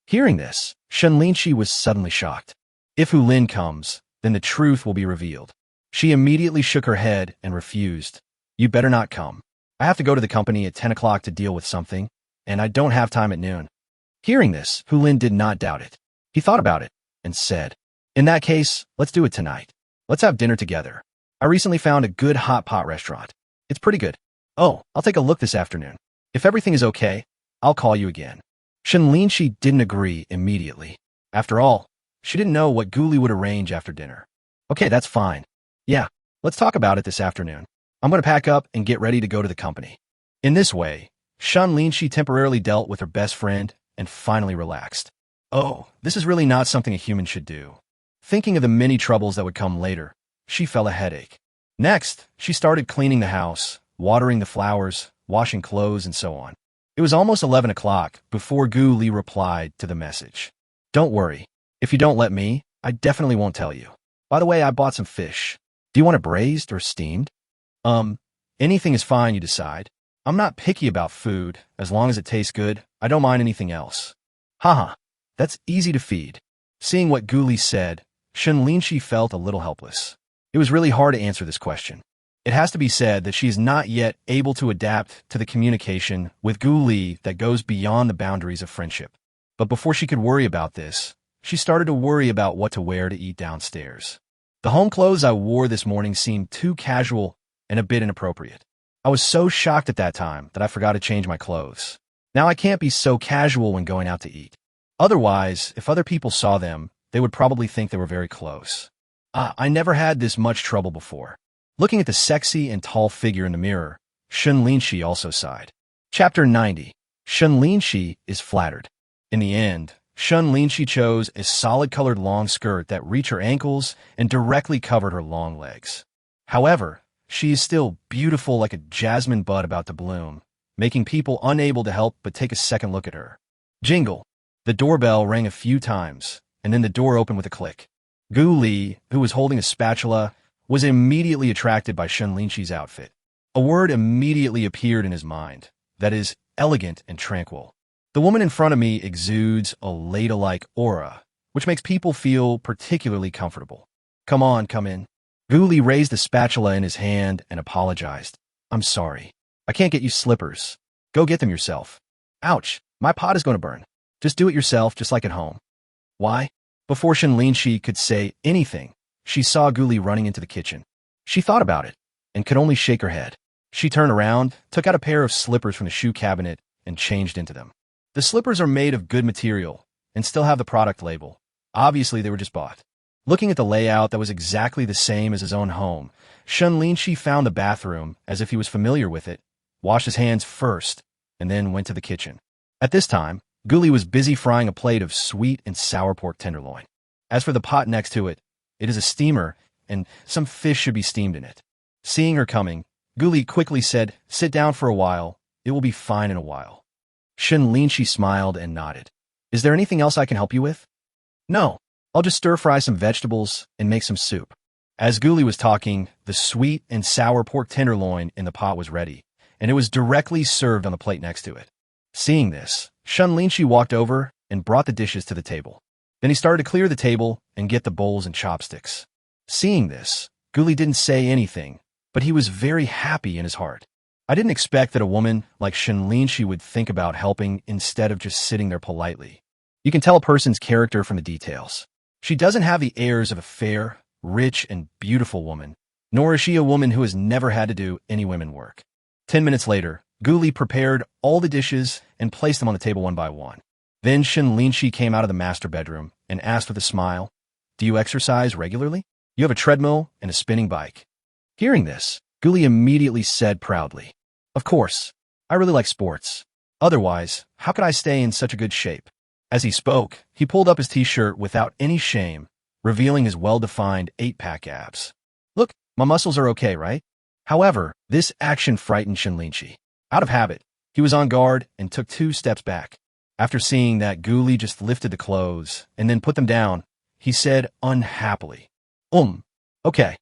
Hearing this, Shen Linxi was suddenly shocked. If Gu Lin comes, then the truth will be revealed. She immediately shook her head and refused. You better not come. I have to go to the company at 10 o'clock to deal with something, and I don't have time at noon. Hearing this, Gu Lin did not doubt it. He thought about it and said, in that case, let's do it tonight. Let's have dinner together. I recently found a good hot pot restaurant. It's pretty good. Oh, I'll take a look this afternoon. If everything is okay, I'll call you again. Shen Linxi didn't agree immediately. After all, she didn't know what Gu Li would arrange after dinner. Okay, that's fine. Yeah, let's talk about it this afternoon. I'm going to pack up and get ready to go to the company. In this way, Shen Linxi temporarily dealt with her best friend and finally relaxed. Oh, this is really not something a human should do. Thinking of the many troubles that would come later, she felt a headache. Next, she started cleaning the house, watering the flowers, washing clothes, and so on. It was almost 11 o'clock before Gu Li replied to the message. Don't worry. If you don't let me, I definitely won't tell you. By the way, I bought some fish. Do you want it braised or steamed? Anything is fine, you decide. I'm not picky about food. As long as it tastes good, I don't mind anything else. Haha, that's easy to feed. Seeing what Gu Li said, Shen Linxi felt a little helpless. It was really hard to answer this question. It has to be said that she is not yet able to adapt to the communication with Gu Li that goes beyond the boundaries of friendship. But before she could worry about this, she started to worry about what to wear to eat downstairs. The home clothes I wore this morning seemed too casual and a bit inappropriate. I was so shocked at that time that I forgot to change my clothes. Now I can't be so casual when going out to eat. Otherwise, if other people saw them, they would probably think they were very close. I never had this much trouble before. Looking at the sexy and tall figure in the mirror, Shen Linxi also sighed. Chapter 90. Shen Linxi is flattered. In the end, Shen Linxi chose a solid-colored long skirt that reached her ankles and directly covered her long legs. However, she is still beautiful like a jasmine bud about to bloom, making people unable to help but take a second look at her. Jingle. The doorbell rang a few times, and then the door opened with a click. Gu Li, who was holding a spatula, was immediately attracted by Shen Linxi's outfit. A word immediately appeared in his mind, that is, elegant and tranquil. The woman in front of me exudes a ladylike aura, which makes people feel particularly comfortable. Come on, come in. Gu Li raised the spatula in his hand and apologized. I'm sorry. I can't get you slippers. Go get them yourself. Ouch, my pot is going to burn. Just do it yourself, just like at home. Why? Before Shen Linxi could say anything, she saw Guli running into the kitchen. She thought about it and could only shake her head. She turned around, took out a pair of slippers from the shoe cabinet, and changed into them. The slippers are made of good material and still have the product label. Obviously, they were just bought. Looking at the layout that was exactly the same as his own home, Shen Linxi found the bathroom as if he was familiar with it, washed his hands first, and then went to the kitchen. At this time, Guli was busy frying a plate of sweet and sour pork tenderloin. As for the pot next to it, it is a steamer, and some fish should be steamed in it. Seeing her coming, Guli quickly said, "Sit down for a while. It will be fine in a while." Shen Linxi smiled and nodded. "Is there anything else I can help you with?" "No. I'll just stir-fry some vegetables and make some soup." As Guli was talking, the sweet and sour pork tenderloin in the pot was ready, and it was directly served on the plate next to it. Seeing this, Shen Linxi walked over and brought the dishes to the table. Then he started to clear the table and get the bowls and chopsticks. Seeing this, Guli didn't say anything, but he was very happy in his heart. I didn't expect that a woman like Shen Linxi would think about helping instead of just sitting there politely. You can tell a person's character from the details. She doesn't have the airs of a fair, rich, and beautiful woman, nor is she a woman who has never had to do any women work. 10 minutes later, Guli prepared all the dishes and placed them on the table one by one. Then Shen Linxi came out of the master bedroom and asked with a smile, "Do you exercise regularly? You have a treadmill and a spinning bike." Hearing this, Guli immediately said proudly, "Of course, I really like sports. Otherwise, how could I stay in such a good shape?" As he spoke, he pulled up his t-shirt without any shame, revealing his well-defined 8-pack abs. "Look, my muscles are okay, right?" However, this action frightened Shen Linxi. Out of habit, he was on guard and took 2 steps back. After seeing that Guli just lifted the clothes and then put them down, he said unhappily, Okay,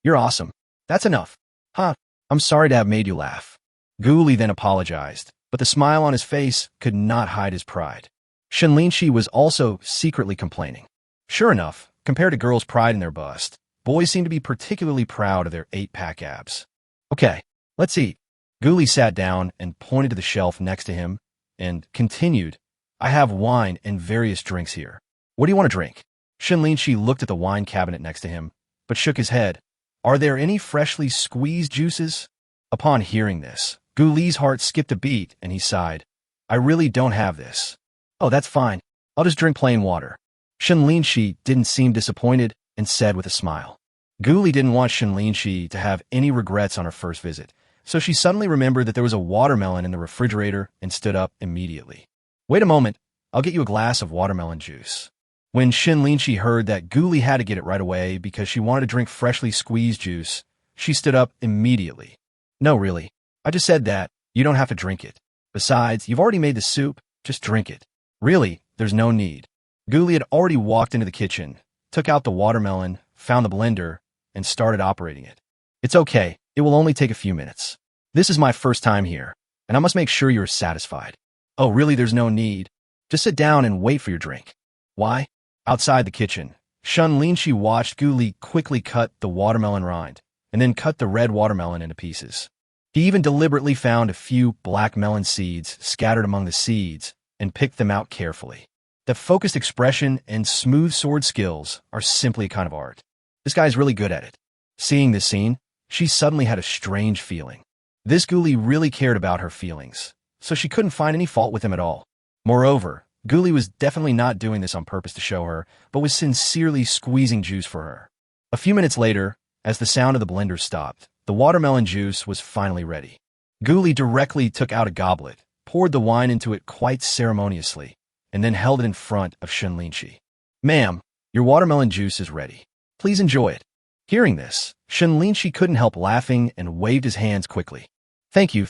you're awesome. That's enough. Huh, I'm sorry to have made you laugh." Guli then apologized, but the smile on his face could not hide his pride. Shen Linxi was also secretly complaining. Sure enough, compared to girls' pride in their bust, boys seem to be particularly proud of their 8-pack abs. "Okay, let's eat." Guli sat down and pointed to the shelf next to him and continued, "I have wine and various drinks here. What do you want to drink?" Shen Linxi looked at the wine cabinet next to him, but shook his head. "Are there any freshly squeezed juices?" Upon hearing this, Guli's heart skipped a beat and he sighed. "I really don't have this." "Oh, that's fine. I'll just drink plain water." Shen Linxi didn't seem disappointed and said with a smile. Guli didn't want Shen Linxi to have any regrets on her first visit, so she suddenly remembered that there was a watermelon in the refrigerator and stood up immediately. "Wait a moment, I'll get you a glass of watermelon juice." When Shen Linxi heard that Guli had to get it right away because she wanted to drink freshly squeezed juice, she stood up immediately. "No, really. I just said that. You don't have to drink it. Besides, you've already made the soup. Just drink it. Really, there's no need." Guli had already walked into the kitchen, took out the watermelon, found the blender, and started operating it. "It's okay. It will only take a few minutes. This is my first time here, and I must make sure you're satisfied." "Oh, really, there's no need. Just sit down and wait for your drink." "Why?" Outside the kitchen, Shen Linxi watched Guli quickly cut the watermelon rind, and then cut the red watermelon into pieces. He even deliberately found a few black melon seeds scattered among the seeds and picked them out carefully. The focused expression and smooth sword skills are simply a kind of art. This guy's really good at it. Seeing this scene, she suddenly had a strange feeling. This Guli really cared about her feelings, so she couldn't find any fault with him at all. Moreover, Guli was definitely not doing this on purpose to show her, but was sincerely squeezing juice for her. A few minutes later, as the sound of the blender stopped, the watermelon juice was finally ready. Guli directly took out a goblet, poured the wine into it quite ceremoniously, and then held it in front of Shen Linxi. "Ma'am, your watermelon juice is ready. Please enjoy it." Hearing this, Shen Linxi couldn't help laughing and waved his hands quickly. Thank you.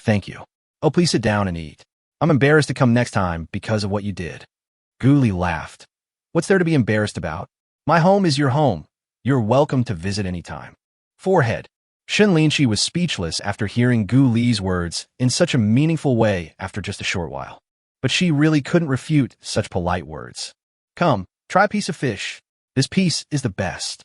Oh, please sit down and eat. I'm embarrassed to come next time because of what you did." Guli laughed. "What's there to be embarrassed about? My home is your home. You're welcome to visit any time." Forehead. Shen Linxi was speechless after hearing Guli's words in such a meaningful way after just a short while. But she really couldn't refute such polite words. "Come, try a piece of fish. This piece is the best.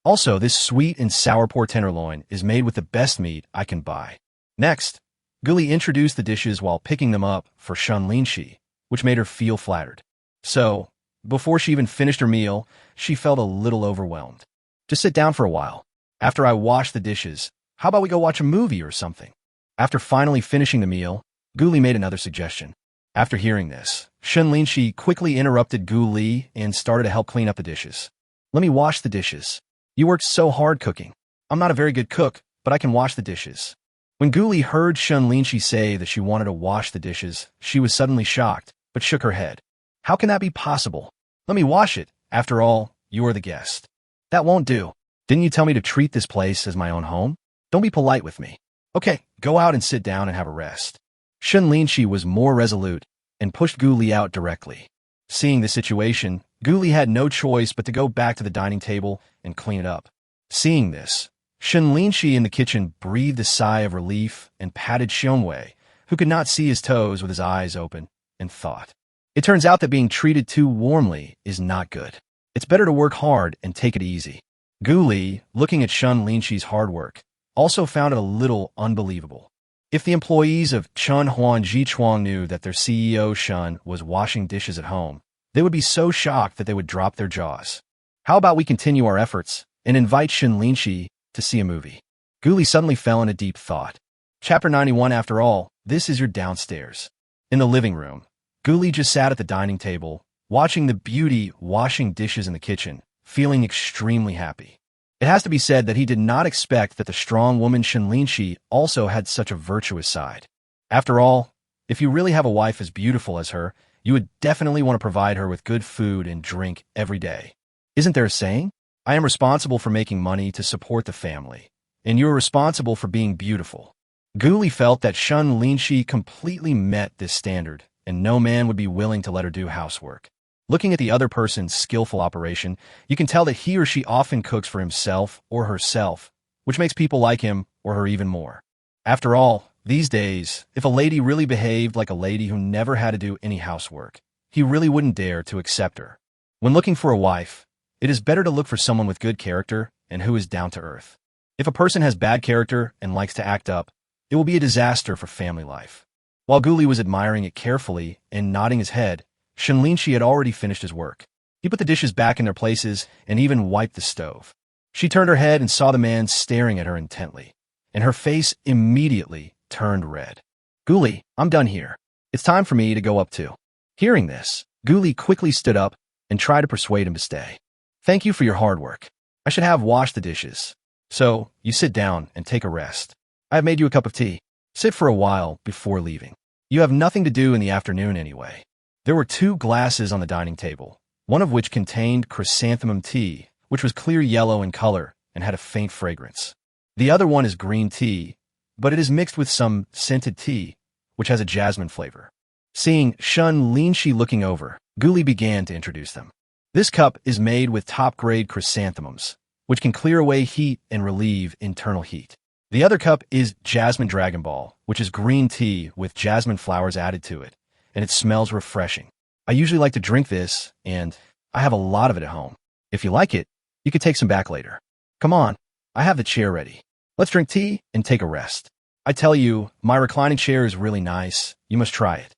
Also, this sweet and sour pork tenderloin is made with the best meat I can buy." Next, Guli introduced the dishes while picking them up for Shen Linxi, which made her feel flattered. So, before she even finished her meal, she felt a little overwhelmed. Just sit down for a while. After I wash the dishes, how about we go watch a movie or something? After finally finishing the meal, Gu Li made another suggestion. After hearing this, Shen Linxi quickly interrupted Gu Li and started to help clean up the dishes. Let me wash the dishes. You worked so hard cooking. I'm not a very good cook, but I can wash the dishes. When Gu Li heard Shen Linxi say that she wanted to wash the dishes, she was suddenly shocked, but shook her head. How can that be possible? Let me wash it. After all, you are the guest. That won't do. Didn't you tell me to treat this place as my own home? Don't be polite with me. Okay, go out and sit down and have a rest. Shen Linxi was more resolute and pushed Gu Li out directly. Seeing the situation, Gu Li had no choice but to go back to the dining table and clean it up. Seeing this, Shen Linxi in the kitchen breathed a sigh of relief and patted Xiongwei, who could not see his toes with his eyes open, and thought. It turns out that being treated too warmly is not good. It's better to work hard and take it easy. Gu Li, looking at Shen Linxi's hard work, also found it a little unbelievable. If the employees of Chenhao and Jichuang knew that their CEO Shen was washing dishes at home, they would be so shocked that they would drop their jaws. How about we continue our efforts and invite Shen Linxi to see a movie? Gu Li suddenly fell in a deep thought. Chapter 91. After all, this is your downstairs. In the living room, Gu Li just sat at the dining table, watching the beauty washing dishes in the kitchen, feeling extremely happy. It has to be said that he did not expect that the strong woman Shen Linxi also had such a virtuous side. After all, if you really have a wife as beautiful as her, you would definitely want to provide her with good food and drink every day. Isn't there a saying? I am responsible for making money to support the family, and you are responsible for being beautiful. Gu Li felt that Shen Linxi completely met this standard, and no man would be willing to let her do housework. Looking at the other person's skillful operation, you can tell that he or she often cooks for himself or herself, which makes people like him or her even more. After all, these days, if a lady really behaved like a lady who never had to do any housework, he really wouldn't dare to accept her. When looking for a wife, it is better to look for someone with good character and who is down to earth. If a person has bad character and likes to act up, it will be a disaster for family life. While Gu Li was admiring it carefully and nodding his head, Shen Linxi had already finished his work. He put the dishes back in their places and even wiped the stove. She turned her head and saw the man staring at her intently, and her face immediately turned red. Gu Li, I'm done here. It's time for me to go up too. Hearing this, Gu Li quickly stood up and tried to persuade him to stay. Thank you for your hard work. I should have washed the dishes. So, you sit down and take a rest. I have made you a cup of tea. Sit for a while before leaving. You have nothing to do in the afternoon anyway. There were 2 glasses on the dining table, one of which contained chrysanthemum tea, which was clear yellow in color and had a faint fragrance. The other one is green tea, but it is mixed with some scented tea, which has a jasmine flavor. Seeing Shen Linxi looking over, Gu Li began to introduce them. This cup is made with top-grade chrysanthemums, which can clear away heat and relieve internal heat. The other cup is Jasmine Dragon Ball, which is green tea with jasmine flowers added to it, and it smells refreshing. I usually like to drink this, and I have a lot of it at home. If you like it, you could take some back later. Come on, I have the chair ready. Let's drink tea and take a rest. I tell you, my reclining chair is really nice. You must try it.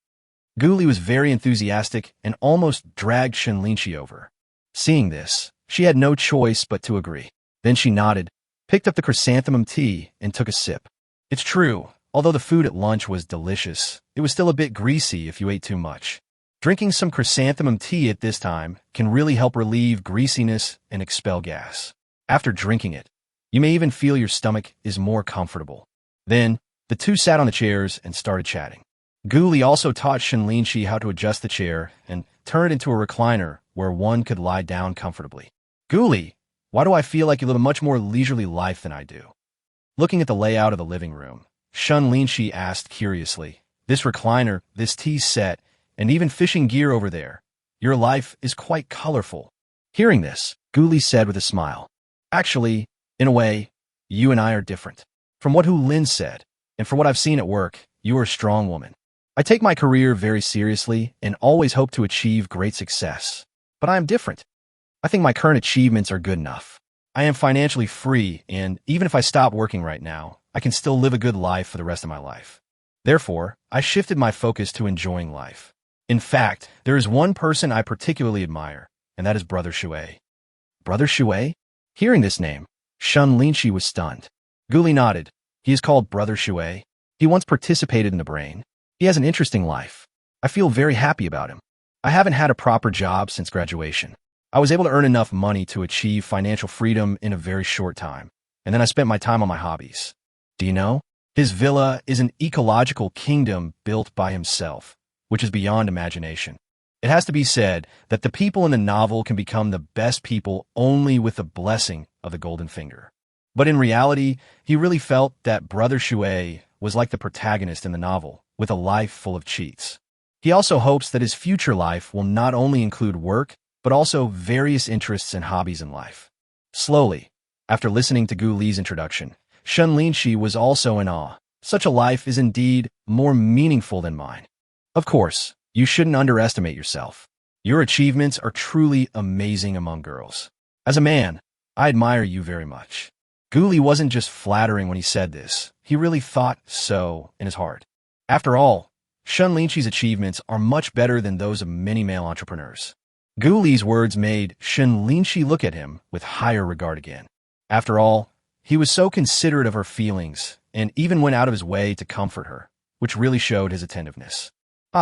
Gu Li was very enthusiastic and almost dragged Shen Linxi over. Seeing this, she had no choice but to agree. Then she nodded, picked up the chrysanthemum tea, and took a sip. It's true, although the food at lunch was delicious, it was still a bit greasy if you ate too much. Drinking some chrysanthemum tea at this time can really help relieve greasiness and expel gas. After drinking it, you may even feel your stomach is more comfortable. Then, the two sat on the chairs and started chatting. Gu Li also taught Shen Linxi how to adjust the chair and turn it into a recliner where one could lie down comfortably. Gu Li, why do I feel like you live a much more leisurely life than I do? Looking at the layout of the living room, Shen Linxi asked curiously, this recliner, this tea set, and even fishing gear over there, your life is quite colorful. Hearing this, Gu Li said with a smile, actually, in a way, you and I are different. From what Hu Lin said, and from what I've seen at work, you are a strong woman. I take my career very seriously and always hope to achieve great success. But I am different. I think my current achievements are good enough. I am financially free, and even if I stop working right now, I can still live a good life for the rest of my life. Therefore, I shifted my focus to enjoying life. In fact, there is one person I particularly admire, and that is Brother Shui. Brother Shui? Hearing this name, Shen Linxi was stunned. Guli nodded. He is called Brother Shui. He once participated in the brain. He has an interesting life. I feel very happy about him. I haven't had a proper job since graduation. I was able to earn enough money to achieve financial freedom in a very short time, and then I spent my time on my hobbies. Do you know? His villa is an ecological kingdom built by himself, which is beyond imagination. It has to be said that the people in the novel can become the best people only with the blessing of the golden finger. But in reality, he really felt that Brother Shui was like the protagonist in the novel, with a life full of cheats. He also hopes that his future life will not only include work, but also various interests and hobbies in life. Slowly, after listening to Gu Li's introduction, Shen Linxi was also in awe. Such a life is indeed more meaningful than mine. Of course, you shouldn't underestimate yourself. Your achievements are truly amazing among girls. As a man, I admire you very much. Gu Li wasn't just flattering when he said this. He really thought so in his heart. After all, Shen Linxi's achievements are much better than those of many male entrepreneurs. Gu Li's words made Shen Linxi look at him with higher regard again. After all, he was so considerate of her feelings and even went out of his way to comfort her, which really showed his attentiveness.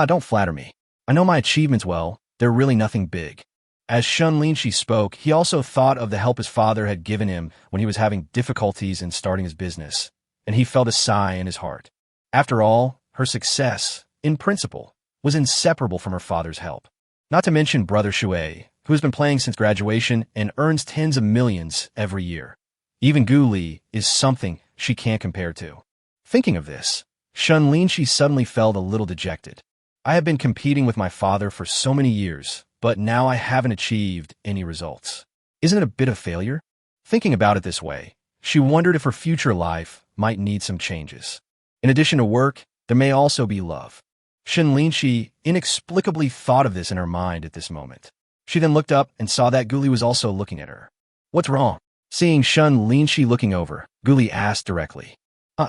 Don't flatter me. I know my achievements well. They're really nothing big. As Shen Linxi spoke, he also thought of the help his father had given him when he was having difficulties in starting his business, and he felt a sigh in his heart. After all, her success, in principle, was inseparable from her father's help. Not to mention Brother Shui, who has been playing since graduation and earns tens of millions every year. Even Gu Li is something she can't compare to. Thinking of this, Shen Linxi suddenly felt a little dejected. I have been competing with my father for so many years, but now I haven't achieved any results. Isn't it a bit of failure? Thinking about it this way, she wondered if her future life might need some changes. In addition to work, there may also be love. Shen Linxi inexplicably thought of this in her mind at this moment. She then looked up and saw that Gu Li was also looking at her. What's wrong? Seeing Shen Linxi looking over, Gu Li asked directly.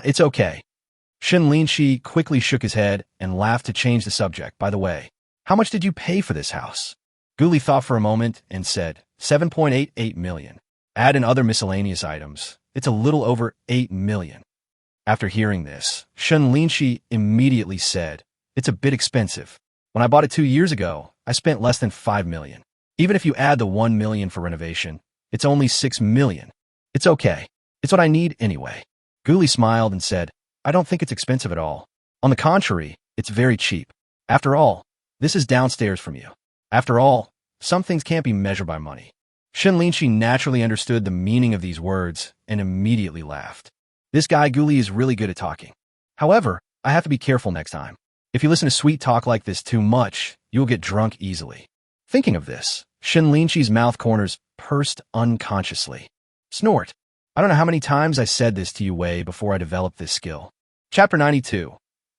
It's okay. Shen Linxi quickly shook his head and laughed to change the subject. By the way, how much did you pay for this house? Gu Li thought for a moment and said, 7.88 million. Add in other miscellaneous items, it's a little over 8 million. After hearing this, Shen Linxi immediately said, it's a bit expensive. When I bought it 2 years ago, I spent less than 5 million. Even if you add the 1 million for renovation, it's only 6 million. It's okay. It's what I need anyway. Gu Li smiled and said, I don't think it's expensive at all. On the contrary, it's very cheap. After all, this is downstairs from you. After all, some things can't be measured by money. Shen Linxi naturally understood the meaning of these words and immediately laughed. This guy Gu Li is really good at talking. However, I have to be careful next time. If you listen to sweet talk like this too much, you'll get drunk easily. Thinking of this, Shen Linxi's mouth corners pursed unconsciously. Snort. I don't know how many times I said this to you way before I developed this skill. Chapter 92.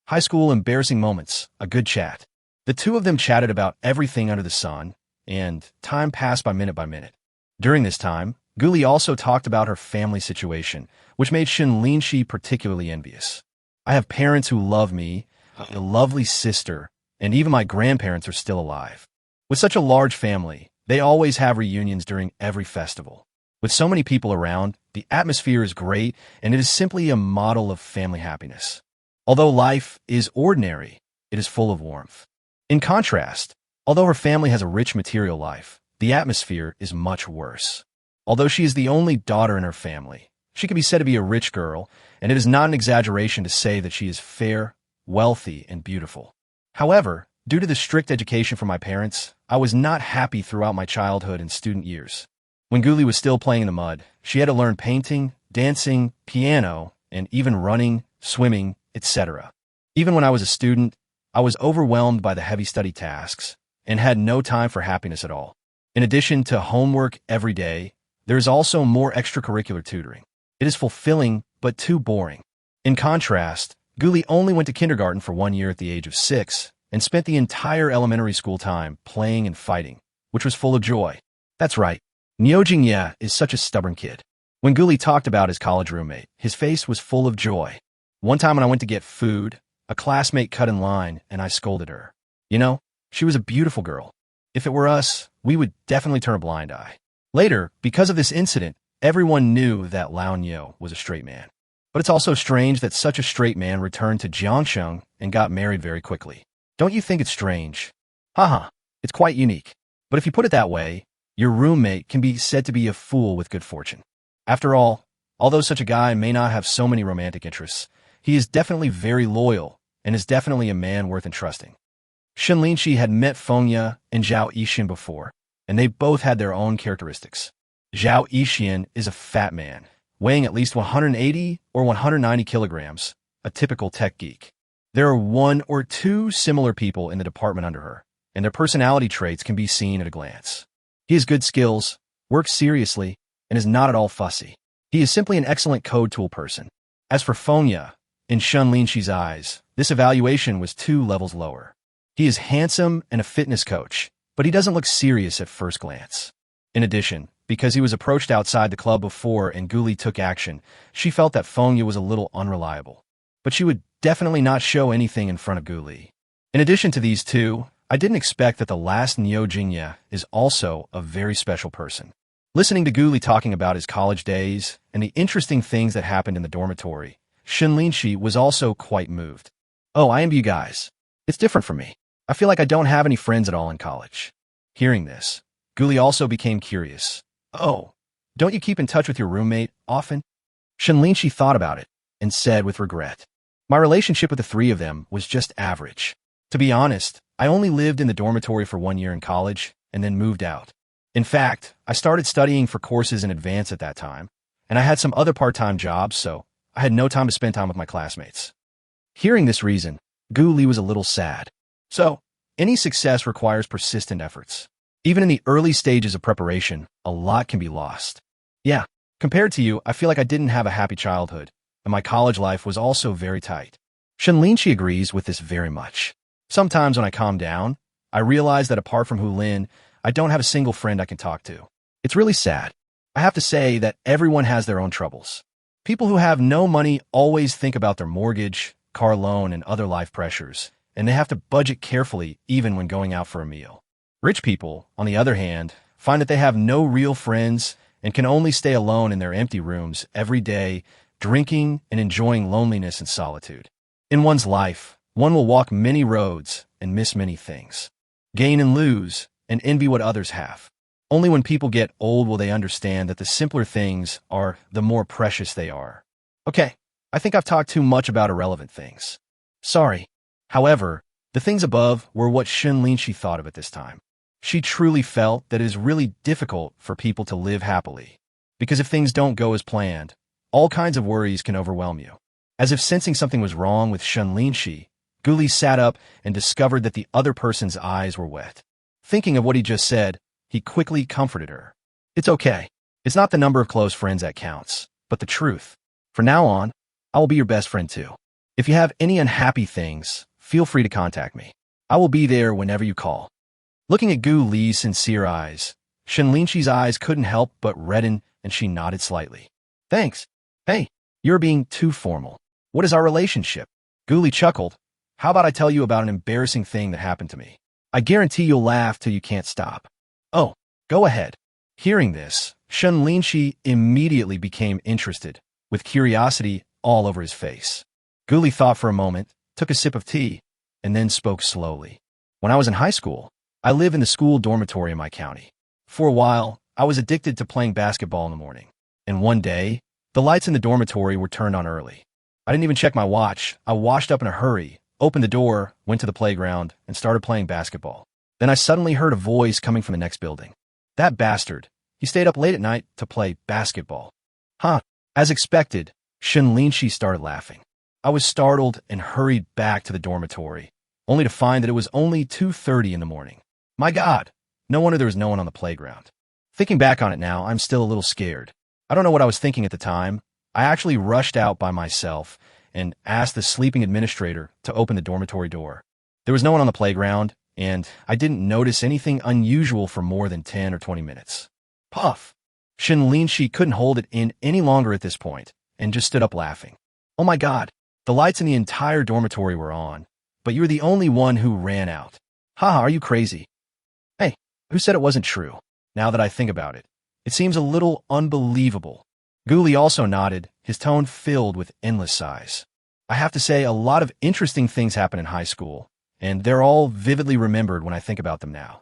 High School Embarrassing Moments, a Good Chat. The two of them chatted about everything under the sun, and time passed by minute. During this time, Gu Li also talked about her family situation, which made Shen Linxi particularly envious. I have parents who love me, a lovely sister, and even my grandparents are still alive. With such a large family, they always have reunions during every festival. With so many people around, the atmosphere is great, and it is simply a model of family happiness. Although life is ordinary, it is full of warmth. In contrast, although her family has a rich material life, the atmosphere is much worse. Although she is the only daughter in her family, she can be said to be a rich girl, and it is not an exaggeration to say that she is fair, wealthy, and beautiful. However, due to the strict education from my parents, I was not happy throughout my childhood and student years. When Gu Li was still playing in the mud, she had to learn painting, dancing, piano, and even running, swimming, etc. Even when I was a student, I was overwhelmed by the heavy study tasks and had no time for happiness at all. In addition to homework every day, there is also more extracurricular tutoring. It is fulfilling, but too boring. In contrast, Gu Li only went to kindergarten for 1 year at the age of 6 and spent the entire elementary school time playing and fighting, which was full of joy. That's right. Niu Jingye is such a stubborn kid. When Gu Li talked about his college roommate, his face was full of joy. One time when I went to get food, a classmate cut in line and I scolded her. You know, She was a beautiful girl. If it were us, we would definitely turn a blind eye. Later, because of this incident, everyone knew that Lao Niu was a straight man. But it's also strange that such a straight man returned to Jiangsheng and got married very quickly. Don't you think it's strange? Haha, it's quite unique. But if you put it that way, your roommate can be said to be a fool with good fortune. After all, although such a guy may not have so many romantic interests, he is definitely very loyal and is definitely a man worth entrusting. Shen Linxi had met Fengya and Zhao Yixian before, and they both had their own characteristics. Zhao Yixian is a fat man, weighing at least 180 or 190 kilograms, a typical tech geek. There are one or two similar people in the department under her, and their personality traits can be seen at a glance. He has good skills, works seriously, and is not at all fussy. He is simply an excellent code tool person. As for Fengya, in Shen Linxi's eyes, this evaluation was 2 levels lower. He is handsome and a fitness coach, but he doesn't look serious at first glance. In addition, because he was approached outside the club before and Guli took action, she felt that Fengya was a little unreliable. But she would definitely not show anything in front of Guli. In addition to these two, I didn't expect that the last Niu Jingya is also a very special person. Listening to Guli talking about his college days and the interesting things that happened in the dormitory, Shen Linxi was also quite moved. Oh, I envy you guys. It's different for me. I feel like I don't have any friends at all in college. Hearing this, Guli also became curious. Oh, don't you keep in touch with your roommate often? Shen Linxi thought about it and said with regret, my relationship with the 3 of them was just average. To be honest, I only lived in the dormitory for 1 year in college and then moved out. In fact, I started studying for courses in advance at that time, and I had some other part-time jobs, so I had no time to spend time with my classmates. Hearing this reason, Guli was a little sad. So, any success requires persistent efforts. Even in the early stages of preparation, a lot can be lost. Yeah, compared to you, I feel like I didn't have a happy childhood, and my college life was also very tight. Shen Linxi agrees with this very much. Sometimes when I calm down, I realize that apart from Hu Lin, I don't have a single friend I can talk to. It's really sad. I have to say that everyone has their own troubles. People who have no money always think about their mortgage, car loan, and other life pressures, and they have to budget carefully even when going out for a meal. Rich people, on the other hand, find that they have no real friends and can only stay alone in their empty rooms every day, drinking and enjoying loneliness and solitude. In one's life, one will walk many roads and miss many things, gain and lose, and envy what others have. Only when people get old will they understand that the simpler things are the more precious they are. Okay, I think I've talked too much about irrelevant things. Sorry. However, the things above were what Shen Linxi thought of at this time. She truly felt that it is really difficult for people to live happily, because if things don't go as planned, all kinds of worries can overwhelm you. As if sensing something was wrong with Shen Linxi, Guli sat up and discovered that the other person's eyes were wet. Thinking of what he just said, he quickly comforted her. It's okay. It's not the number of close friends that counts, but the truth. From now on, I will be your best friend too. If you have any unhappy things, feel free to contact me. I will be there whenever you call. Looking at Gu Li's sincere eyes, Shen Linxi's eyes couldn't help but redden, and she nodded slightly. Thanks. Hey, you're being too formal. What is our relationship? Gu Li chuckled. How about I tell you about an embarrassing thing that happened to me? I guarantee you'll laugh till you can't stop. Oh, go ahead. Hearing this, Shen Linxi immediately became interested, with curiosity all over his face. Gu Li thought for a moment, took a sip of tea, and then spoke slowly. When I was in high school, I lived in the school dormitory in my county. For a while, I was addicted to playing basketball in the morning. And one day, the lights in the dormitory were turned on early. I didn't even check my watch. I washed up in a hurry, opened the door, went to the playground, and started playing basketball. Then I suddenly heard a voice coming from the next building. That bastard. He stayed up late at night to play basketball. Huh. As expected, Shen Linxi started laughing. I was startled and hurried back to the dormitory, only to find that it was only 2:30 in the morning. My God, no wonder there was no one on the playground. Thinking back on it now, I'm still a little scared. I don't know what I was thinking at the time. I actually rushed out by myself and asked the sleeping administrator to open the dormitory door. There was no one on the playground, and I didn't notice anything unusual for more than 10 or 20 minutes. Puff! Shen Linxi couldn't hold it in any longer at this point, and just stood up laughing. Oh my God, the lights in the entire dormitory were on, but you were the only one who ran out. Haha, are you crazy? Hey, who said it wasn't true? Now that I think about it, it seems a little unbelievable. Guli also nodded, his tone filled with endless sighs. I have to say, a lot of interesting things happened in high school, and they're all vividly remembered when I think about them now.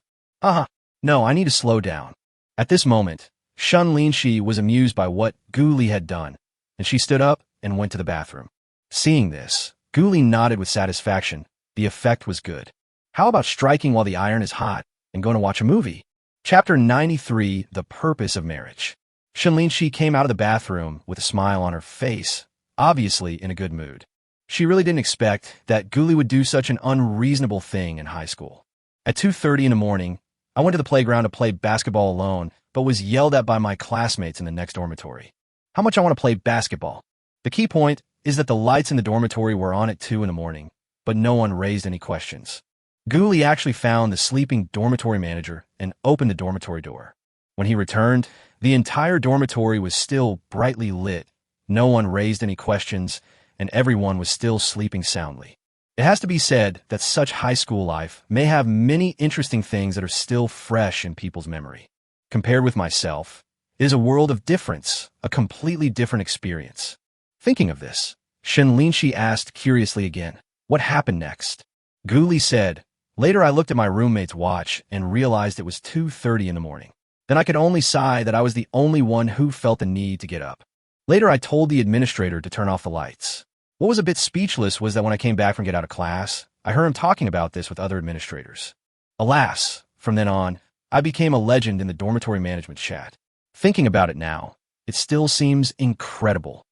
No, I need to slow down. At this moment, Shen Linxi was amused by what Guli had done, and she stood up and went to the bathroom. Seeing this, Guli nodded with satisfaction. The effect was good. How about striking while the iron is hot and going to watch a movie? Chapter 93, The Purpose of Marriage. Shen Linxi came out of the bathroom with a smile on her face, obviously in a good mood. She really didn't expect that Guli would do such an unreasonable thing in high school. At 2:30 in the morning, I went to the playground to play basketball alone, but was yelled at by my classmates in the next dormitory. How much I want to play basketball. The key point is that the lights in the dormitory were on at 2 in the morning, but no one raised any questions. Guli actually found the sleeping dormitory manager and opened the dormitory door. When he returned, the entire dormitory was still brightly lit. No one raised any questions, and everyone was still sleeping soundly. It has to be said that such high school life may have many interesting things that are still fresh in people's memory. Compared with myself, it is a world of difference, a completely different experience. Thinking of this, Shen Linxi asked curiously again, what happened next? Guli said, later I looked at my roommate's watch and realized it was 2:30 in the morning. Then I could only sigh that I was the only one who felt the need to get up. Later I told the administrator to turn off the lights. What was a bit speechless was that when I came back from get out of class, I heard him talking about this with other administrators. Alas, from then on, I became a legend in the dormitory management chat. Thinking about it now, it still seems incredible.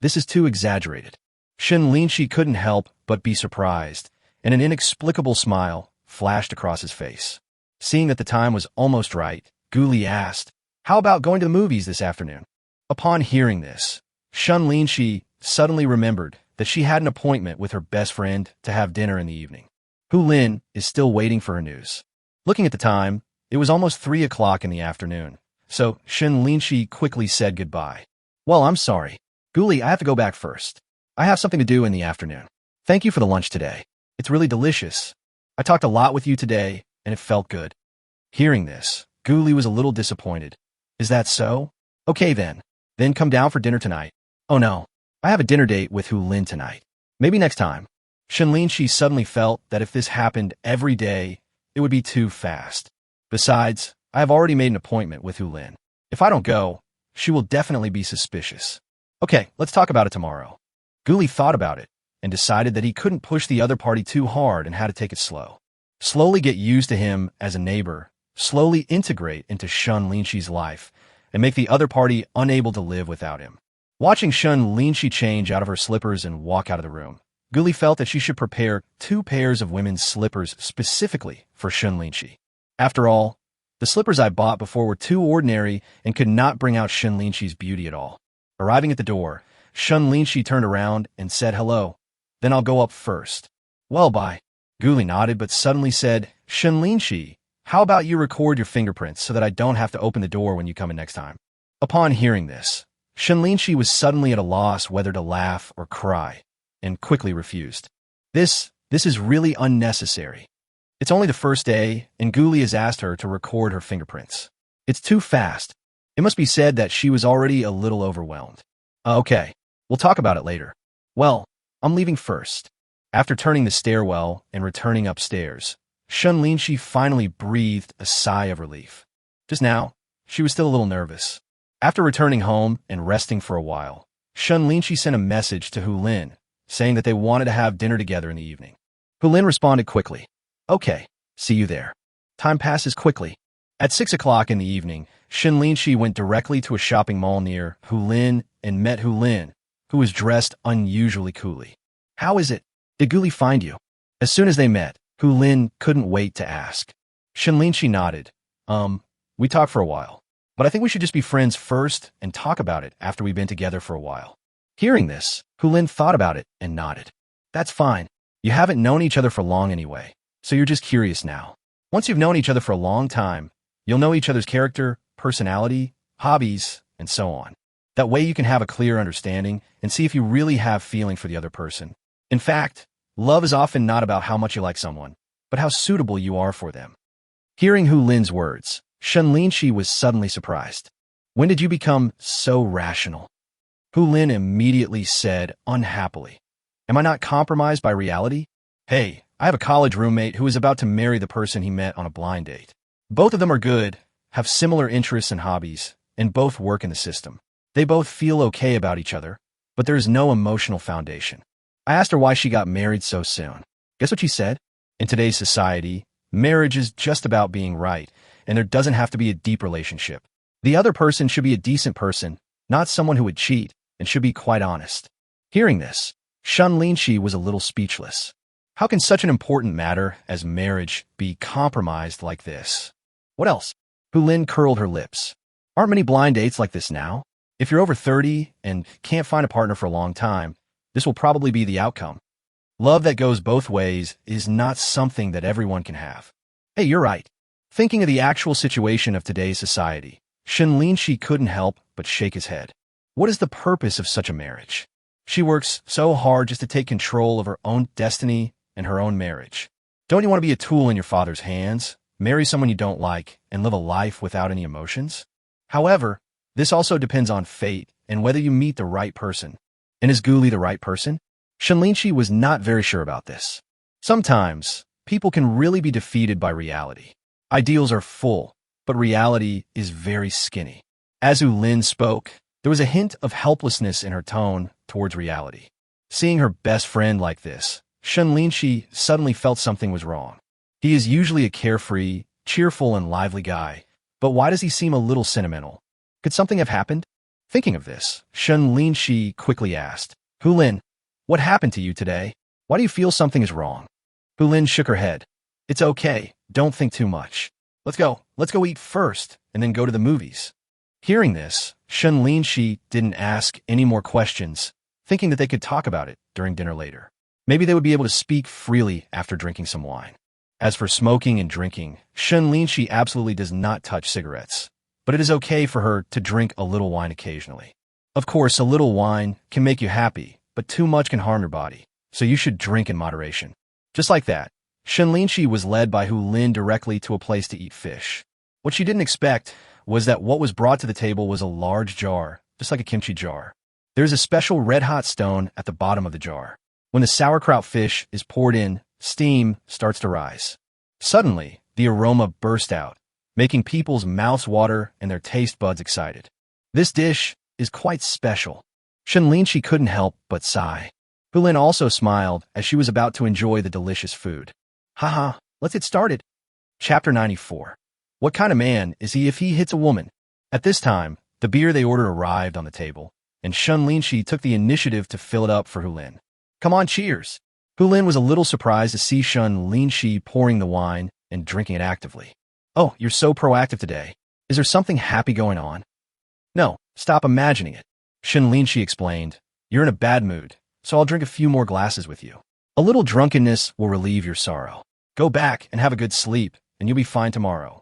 This is too exaggerated. Shen Linxi couldn't help but be surprised, and an inexplicable smile flashed across his face. Seeing that the time was almost right, Guli asked, how about going to the movies this afternoon? Upon hearing this, Shen Linxi suddenly remembered that she had an appointment with her best friend to have dinner in the evening. Hu Lin is still waiting for her news. Looking at the time, it was almost 3 o'clock in the afternoon, so Shen Linxi quickly said goodbye. Well, I'm sorry. Guli, I have to go back first. I have something to do in the afternoon. Thank you for the lunch today. It's really delicious. I talked a lot with you today, and it felt good. Hearing this, Guli was a little disappointed. Is that so? Okay then. Then come down for dinner tonight. Oh no, I have a dinner date with Hu Lin tonight. Maybe next time. Shen Linxi suddenly felt that if this happened every day, it would be too fast. Besides, I have already made an appointment with Hu Lin. If I don't go, she will definitely be suspicious. Okay, let's talk about it tomorrow. Guli thought about it and decided that he couldn't push the other party too hard and had to take it slow. Slowly get used to him as a neighbor, slowly integrate into Shen Linxi's life, and make the other party unable to live without him. Watching Shen Linxi change out of her slippers and walk out of the room, Guli felt that she should prepare 2 pairs of women's slippers specifically for Shen Linxi. After all, the slippers I bought before were too ordinary and could not bring out Shen Linxi's beauty at all. Arriving at the door, Shen Linxi turned around and said hello. Then I'll go up first. Well, bye. Guli nodded but suddenly said, Shen Linxi, how about you record your fingerprints so that I don't have to open the door when you come in next time? Upon hearing this, Shen Linxi was suddenly at a loss whether to laugh or cry, and quickly refused. This is really unnecessary. It's only the first day, and Guli has asked her to record her fingerprints. It's too fast. It must be said that she was already a little overwhelmed. Okay, we'll talk about it later. Well, I'm leaving first. After turning the stairwell and returning upstairs, Shen Linxi finally breathed a sigh of relief. Just now, she was still a little nervous. After returning home and resting for a while, Shen Linxi sent a message to Hu Lin, saying that they wanted to have dinner together in the evening. Hu Lin responded quickly. Okay, see you there. Time passes quickly. At 6 o'clock in the evening, Shen Linxi went directly to a shopping mall near Hu Lin and met Hu Lin, who was dressed unusually coolly. How is it? Did Guli find you? As soon as they met, Hu Lin couldn't wait to ask. Shen Linxi nodded. We talked for a while, but I think we should just be friends first and talk about it after we've been together for a while. Hearing this, Hu Lin thought about it and nodded. That's fine. You haven't known each other for long anyway, so you're just curious now. Once you've known each other for a long time, you'll know each other's character, personality, hobbies, and so on. That way you can have a clear understanding and see if you really have feeling for the other person. In fact, love is often not about how much you like someone. but how suitable you are for them. Hearing Hu Lin's words, Shen Linxi was suddenly surprised. When did you become so rational? Hu Lin immediately said unhappily, am I not compromised by reality? Hey, I have a college roommate who is about to marry the person he met on a blind date. Both of them are good, have similar interests and hobbies, and both work in the system. They both feel okay about each other, but there is no emotional foundation. I asked her why she got married so soon. Guess what she said? In today's society, marriage is just about being right, and there doesn't have to be a deep relationship. The other person should be a decent person, not someone who would cheat, and should be quite honest. Hearing this, Shen Linxi was a little speechless. How can such an important matter as marriage be compromised like this? What else? Hu Lin curled her lips. Aren't many blind dates like this now? If you're over 30 and can't find a partner for a long time, this will probably be the outcome. Love that goes both ways is not something that everyone can have. Hey, you're right. Thinking of the actual situation of today's society, Shen Linxi couldn't help but shake his head. What is the purpose of such a marriage? She works so hard just to take control of her own destiny and her own marriage. Don't you want to be a tool in your father's hands, marry someone you don't like, and live a life without any emotions? However, this also depends on fate and whether you meet the right person. And is Guli the right person? Shen Linxi was not very sure about this. Sometimes, people can really be defeated by reality. Ideals are full, but reality is very skinny. As Hu Lin spoke, there was a hint of helplessness in her tone towards reality. Seeing her best friend like this, Shen Linxi suddenly felt something was wrong. He is usually a carefree, cheerful, and lively guy, but why does he seem a little sentimental? Could something have happened? Thinking of this, Shen Linxi quickly asked, Hu Lin, what happened to you today? Why do you feel something is wrong? Hu Lin shook her head. It's okay, don't think too much. Let's go eat first, and then go to the movies. Hearing this, Shen Linxi didn't ask any more questions, thinking that they could talk about it during dinner later. Maybe they would be able to speak freely after drinking some wine. As for smoking and drinking, Shen Linxi absolutely does not touch cigarettes, but it is okay for her to drink a little wine occasionally. Of course, a little wine can make you happy, but too much can harm your body, so you should drink in moderation. Just like that, Shen Linxi was led by Hu Lin directly to a place to eat fish. What she didn't expect was that what was brought to the table was a large jar, just like a kimchi jar. There's a special red-hot stone at the bottom of the jar. When the sauerkraut fish is poured in, steam starts to rise. Suddenly, the aroma burst out, making people's mouths water and their taste buds excited. This dish is quite special. Shen Linxi couldn't help but sigh. Hu Lin also smiled as she was about to enjoy the delicious food. Haha, let's get started. Chapter 94. What kind of man is he if he hits a woman? At this time, the beer they ordered arrived on the table, and Shen Linxi took the initiative to fill it up for Hu Lin. Come on, cheers! Hu Lin was a little surprised to see Shen Linxi pouring the wine and drinking it actively. Oh, you're so proactive today. Is there something happy going on? No, stop imagining it. Shen Linxi explained, you're in a bad mood, so I'll drink a few more glasses with you. A little drunkenness will relieve your sorrow. Go back and have a good sleep, and you'll be fine tomorrow.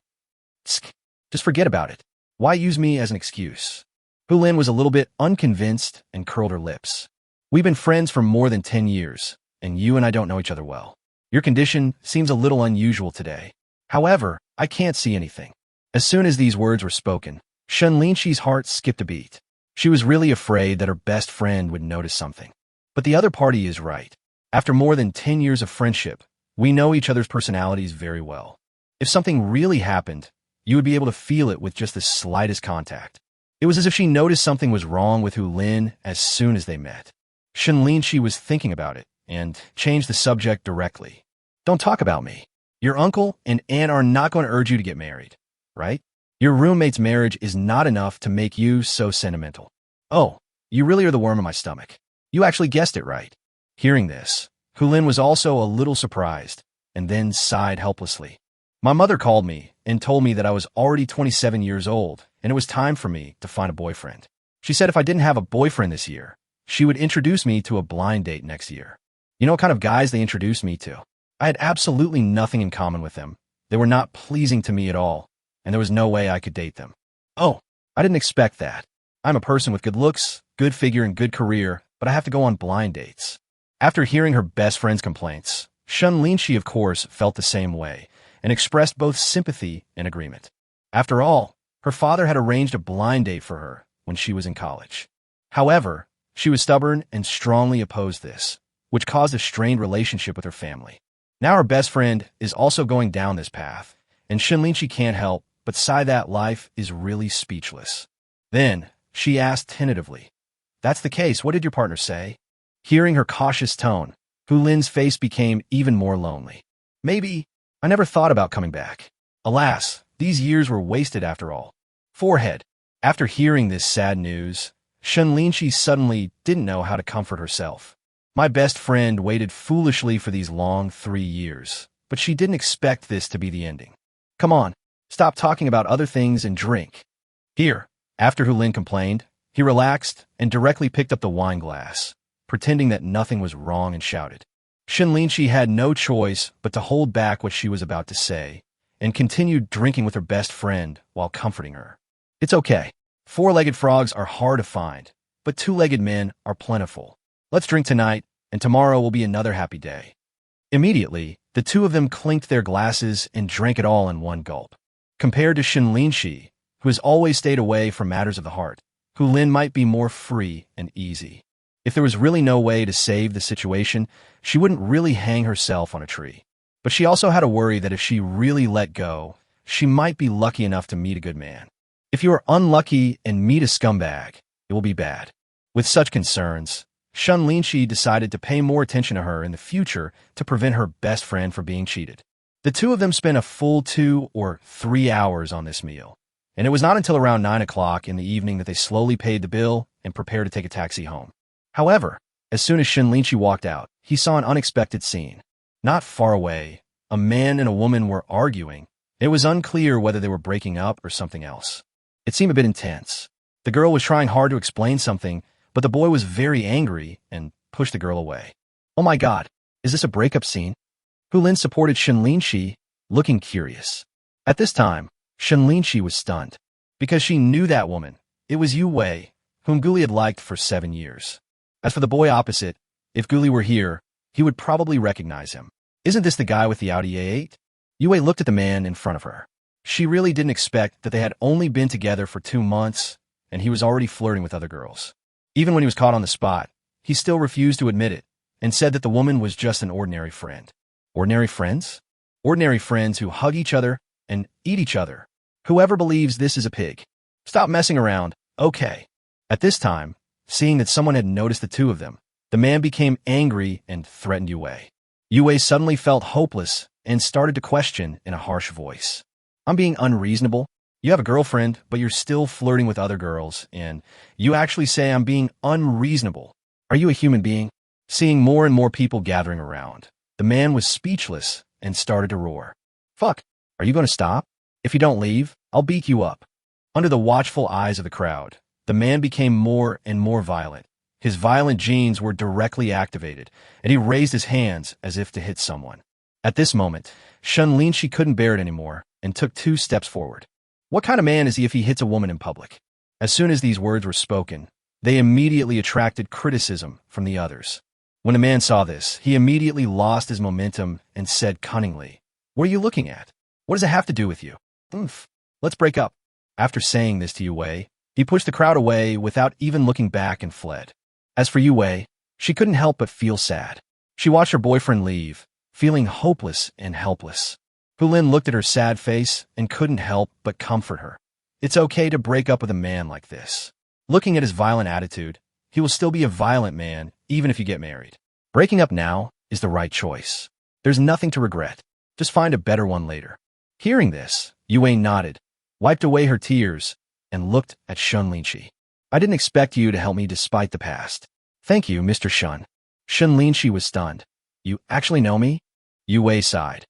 Tsk, just forget about it. Why use me as an excuse? Hu Lin was a little bit unconvinced and curled her lips. We've been friends for more than 10 years, and you and I don't know each other well. Your condition seems a little unusual today. However, I can't see anything. As soon as these words were spoken, Shen Linxi's heart skipped a beat. She was really afraid that her best friend would notice something. But the other party is right. After more than 10 years of friendship, we know each other's personalities very well. If something really happened, you would be able to feel it with just the slightest contact. It was as if she noticed something was wrong with Hu Lin as soon as they met. Shen Linxi was thinking about it and changed the subject directly. Don't talk about me. Your uncle and aunt are not going to urge you to get married, right? Your roommate's marriage is not enough to make you so sentimental. Oh, you really are the worm in my stomach. You actually guessed it right. Hearing this, Hu Lin was also a little surprised and then sighed helplessly. My mother called me and told me that I was already 27 years old and it was time for me to find a boyfriend. She said if I didn't have a boyfriend this year, she would introduce me to a blind date next year. You know what kind of guys they introduced me to? I had absolutely nothing in common with them. They were not pleasing to me at all, and there was no way I could date them. Oh, I didn't expect that. I'm a person with good looks, good figure, and good career, but I have to go on blind dates. After hearing her best friend's complaints, Shen Linxi, of course, felt the same way and expressed both sympathy and agreement. After all, her father had arranged a blind date for her when she was in college. However, she was stubborn and strongly opposed this, which caused a strained relationship with her family. Now her best friend is also going down this path, and Shen Linxi can't help but sigh that life is really speechless. Then, she asked tentatively, "That's the case, what did your partner say?" Hearing her cautious tone, Hu Lin's face became even more lonely. "Maybe, I never thought about coming back. Alas, these years were wasted after all." Forehead. After hearing this sad news, Shen Linxi suddenly didn't know how to comfort herself. My best friend waited foolishly for these long 3 years, but she didn't expect this to be the ending. "Come on, stop talking about other things and drink." Here, after Hu Lin complained, he relaxed and directly picked up the wine glass, pretending that nothing was wrong, and shouted. Shen Linxi had no choice but to hold back what she was about to say and continued drinking with her best friend while comforting her. "It's okay. 4-legged frogs are hard to find, but 2-legged men are plentiful. Let's drink tonight, and tomorrow will be another happy day." Immediately, the two of them clinked their glasses and drank it all in one gulp. Compared to Shen Linxi, who has always stayed away from matters of the heart, Hu Lin might be more free and easy. If there was really no way to save the situation, she wouldn't really hang herself on a tree. But she also had a worry that if she really let go, she might be lucky enough to meet a good man. If you are unlucky and meet a scumbag, it will be bad. With such concerns, Shen Linxi decided to pay more attention to her in the future to prevent her best friend from being cheated. The two of them spent a full 2 or 3 hours on this meal, and it was not until around 9 o'clock in the evening that they slowly paid the bill and prepared to take a taxi home. However, as soon as Shen Linxi walked out, he saw an unexpected scene. Not far away, a man and a woman were arguing. It was unclear whether they were breaking up or something else. It seemed a bit intense. The girl was trying hard to explain something, but the boy was very angry and pushed the girl away. "Oh my God, is this a breakup scene?" Hu Lin supported Shen Linxi, looking curious. At this time, Shen Linxi was stunned, because she knew that woman. It was Yu Wei, whom Guli had liked for 7 years. As for the boy opposite, if Guli were here, he would probably recognize him. "Isn't this the guy with the Audi A8? Yu Wei looked at the man in front of her. She really didn't expect that they had only been together for 2 months, and he was already flirting with other girls. Even when he was caught on the spot, he still refused to admit it and said that the woman was just an ordinary friend. Ordinary friends? Ordinary friends who hug each other and eat each other. Whoever believes this is a pig. Stop messing around, okay." At this time, seeing that someone had noticed the two of them, the man became angry and threatened Yu Wei. Yu Wei suddenly felt hopeless and started to question in a harsh voice. "I'm being unreasonable. You have a girlfriend, but you're still flirting with other girls, and you actually say I'm being unreasonable. Are you a human being?" Seeing more and more people gathering around, the man was speechless and started to roar. "Fuck, are you going to stop? If you don't leave, I'll beat you up." Under the watchful eyes of the crowd, the man became more and more violent. His violent genes were directly activated, and he raised his hands as if to hit someone. At this moment, Shen Linxi couldn't bear it anymore and took 2 steps forward. What kind of man is he if he hits a woman in public? As soon as these words were spoken, they immediately attracted criticism from the others. When the man saw this, he immediately lost his momentum and said cunningly, "What are you looking at? What does it have to do with you? Let's break up." After saying this to Yu Wei, he pushed the crowd away without even looking back and fled. As for Yu Wei, she couldn't help but feel sad. She watched her boyfriend leave, feeling hopeless and helpless. Hu Lin looked at her sad face and couldn't help but comfort her. It's okay to break up with a man like this. Looking at his violent attitude, he will still be a violent man even if you get married. Breaking up now is the right choice. There's nothing to regret. Just find a better one later. Hearing this, Yu Wei nodded, wiped away her tears, and looked at Shen Linxi. "I didn't expect you to help me despite the past. Thank you, Mr. Shen." Shen Linxi was stunned. "You actually know me?" Yu Wei sighed.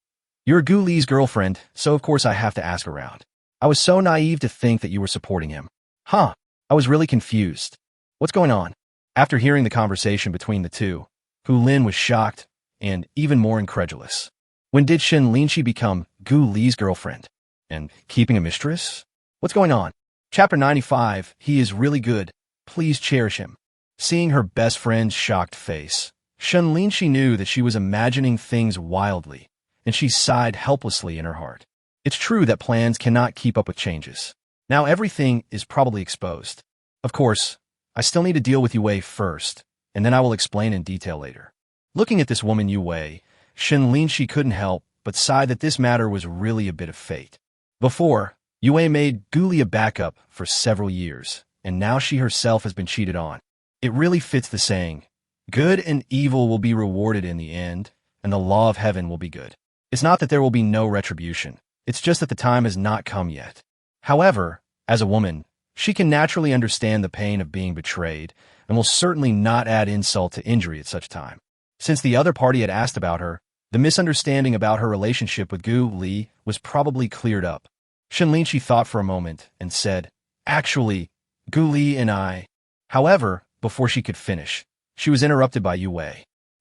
"You're Gu Li's girlfriend, so of course I have to ask around. I was so naive to think that you were supporting him." "Huh, I was really confused. What's going on?" After hearing the conversation between the two, Hu Lin was shocked and even more incredulous. When did Shen Linxi become Gu Li's girlfriend? And keeping a mistress? What's going on? Chapter 95, he is really good. Please cherish him. Seeing her best friend's shocked face, Shen Linxi knew that she was imagining things wildly, and she sighed helplessly in her heart. It's true that plans cannot keep up with changes. Now everything is probably exposed. Of course, I still need to deal with Yue first, and then I will explain in detail later. Looking at this woman Yue, Shen Linxi couldn't help but sigh that this matter was really a bit of fate. Before, Yue made Guli a backup for several years, and now she herself has been cheated on. It really fits the saying, good and evil will be rewarded in the end, and the law of heaven will be good. It's not that there will be no retribution. It's just that the time has not come yet. However, as a woman, she can naturally understand the pain of being betrayed and will certainly not add insult to injury at such time. Since the other party had asked about her, the misunderstanding about her relationship with Gu Li was probably cleared up. Shen Linxi thought for a moment and said, actually, Gu Li and I. However, before she could finish, she was interrupted by Yue.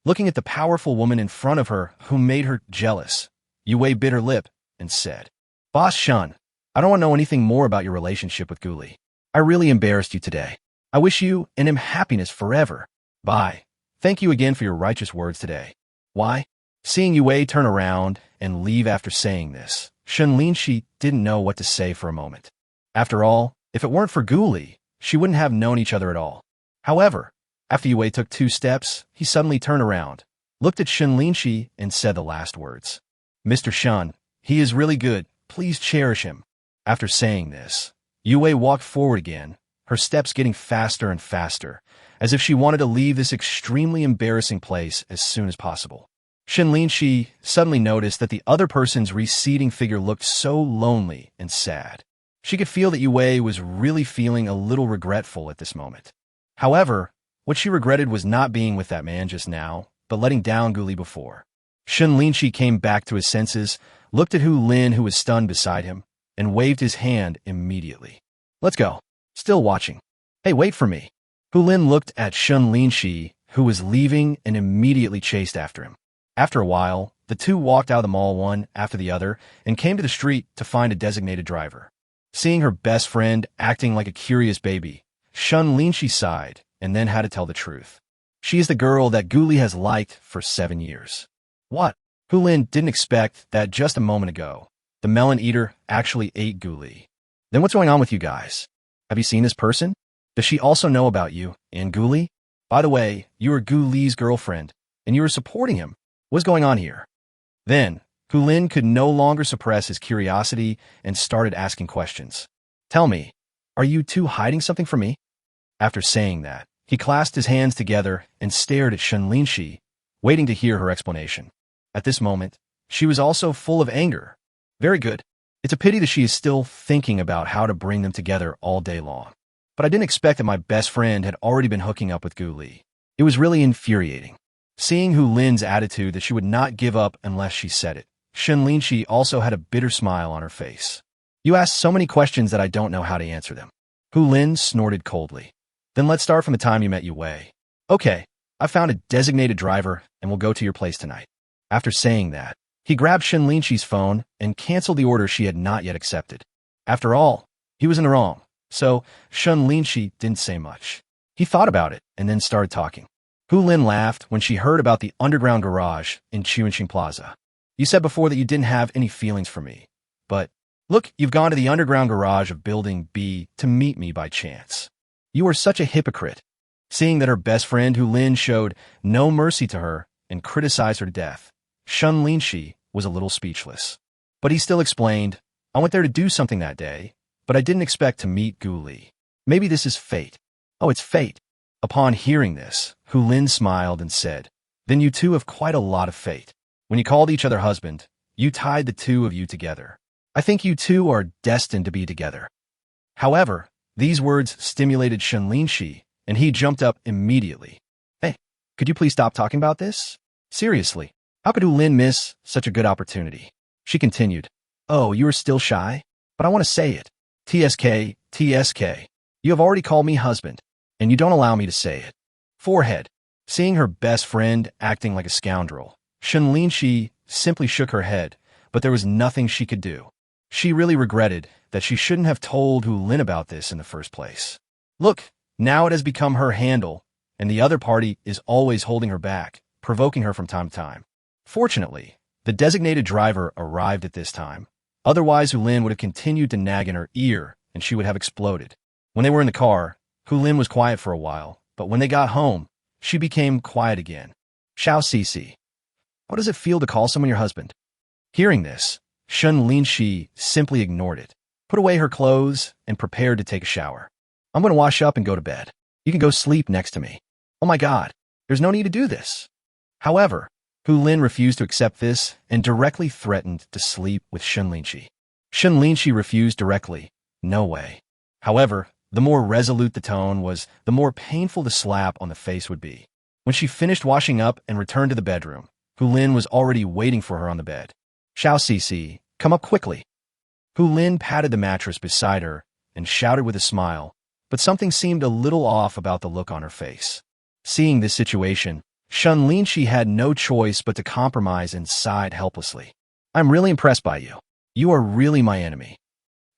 Looking at the powerful woman in front of her who made her jealous, Yue bit her lip and said, Boss Shen, I don't want to know anything more about your relationship with Gu Li. I really embarrassed you today. I wish you and him happiness forever. Bye. Thank you again for your righteous words today. Why? Seeing Yue turn around and leave after saying this, Shen Linxi didn't know what to say for a moment. After all, if it weren't for Gu Li, she wouldn't have known each other at all. However, after Yue took 2 steps, he suddenly turned around, looked at Shen Linxi, and said the last words. Mr. Shen, he is really good. Please cherish him. After saying this, Yue walked forward again, her steps getting faster and faster, as if she wanted to leave this extremely embarrassing place as soon as possible. Shen Linxi suddenly noticed that the other person's receding figure looked so lonely and sad. She could feel that Yue was really feeling a little regretful at this moment. However, what she regretted was not being with that man just now, but letting down Gu Li before. Shen Linxi came back to his senses, looked at Hu Lin who was stunned beside him, and waved his hand immediately. Let's go. Still watching. Hey, wait for me. Hu Lin looked at Shen Linxi, who was leaving, and immediately chased after him. After a while, the two walked out of the mall one after the other and came to the street to find a designated driver. Seeing her best friend acting like a curious baby, Shen Linxi sighed and then had to tell the truth. She is the girl that Gu Li has liked for 7 years. What? Hu Lin didn't expect that just a moment ago. The melon eater actually ate Gu Li. Then what's going on with you guys? Have you seen this person? Does she also know about you and Gu Li? By the way, you are Gu Li's girlfriend, and you were supporting him. What's going on here? Then, Hu Lin could no longer suppress his curiosity and started asking questions. Tell me, are you two hiding something from me? After saying that, he clasped his hands together and stared at Shen Linxi, waiting to hear her explanation. At this moment, she was also full of anger. Very good. It's a pity that she is still thinking about how to bring them together all day long. But I didn't expect that my best friend had already been hooking up with Gu Li. It was really infuriating. Seeing Hu Lin's attitude that she would not give up unless she said it, Shen Linxi also had a bitter smile on her face. You asked so many questions that I don't know how to answer them. Hu Lin snorted coldly. Then let's start from the time you met Yue. Okay, I found a designated driver and we'll go to your place tonight. After saying that, he grabbed Shen Linxi's phone and canceled the order she had not yet accepted. After all, he was in the wrong, so Shen Linxi didn't say much. He thought about it and then started talking. Hu Lin laughed when she heard about the underground garage in Chuanxing Plaza. You said before that you didn't have any feelings for me, but look, you've gone to the underground garage of Building B to meet me by chance. You are such a hypocrite. Seeing that her best friend Hu Lin showed no mercy to her and criticized her to death, Shen Linxi was a little speechless. But he still explained, I went there to do something that day, but I didn't expect to meet Gu Li. Maybe this is fate. Oh, it's fate. Upon hearing this, Hu Lin smiled and said, then you two have quite a lot of fate. When you called each other husband, you tied the two of you together. I think you two are destined to be together. However, these words stimulated Shen Linxi, and he jumped up immediately. Hey, could you please stop talking about this? Seriously, how could Hu Lin miss such a good opportunity? She continued, oh, you are still shy? But I want to say it. TSK, TSK. You have already called me husband, and you don't allow me to say it. Forehead. Seeing her best friend acting like a scoundrel, Shen Linxi simply shook her head, but there was nothing she could do. She really regretted that she shouldn't have told Hu Lin about this in the first place. Look, now it has become her handle, and the other party is always holding her back, provoking her from time to time. Fortunately, the designated driver arrived at this time. Otherwise, Hulin would have continued to nag in her ear, and she would have exploded. When they were in the car, Hulin was quiet for a while, but when they got home, she became quiet again. Xiao Cici. What does it feel to call someone your husband? Hearing this, Shen Linxi simply ignored it, put away her clothes, and prepared to take a shower. I'm going to wash up and go to bed. You can go sleep next to me. Oh my God, there's no need to do this. However, Hulin refused to accept this and directly threatened to sleep with Shen Linxi. Shen Linxi refused directly. No way. However, the more resolute the tone was, the more painful the slap on the face would be. When she finished washing up and returned to the bedroom, Hulin was already waiting for her on the bed. Xiao Cici, come up quickly. Hulin patted the mattress beside her and shouted with a smile, but something seemed a little off about the look on her face. Seeing this situation, Shen Linxi had no choice but to compromise and sighed helplessly. I'm really impressed by you. You are really my enemy.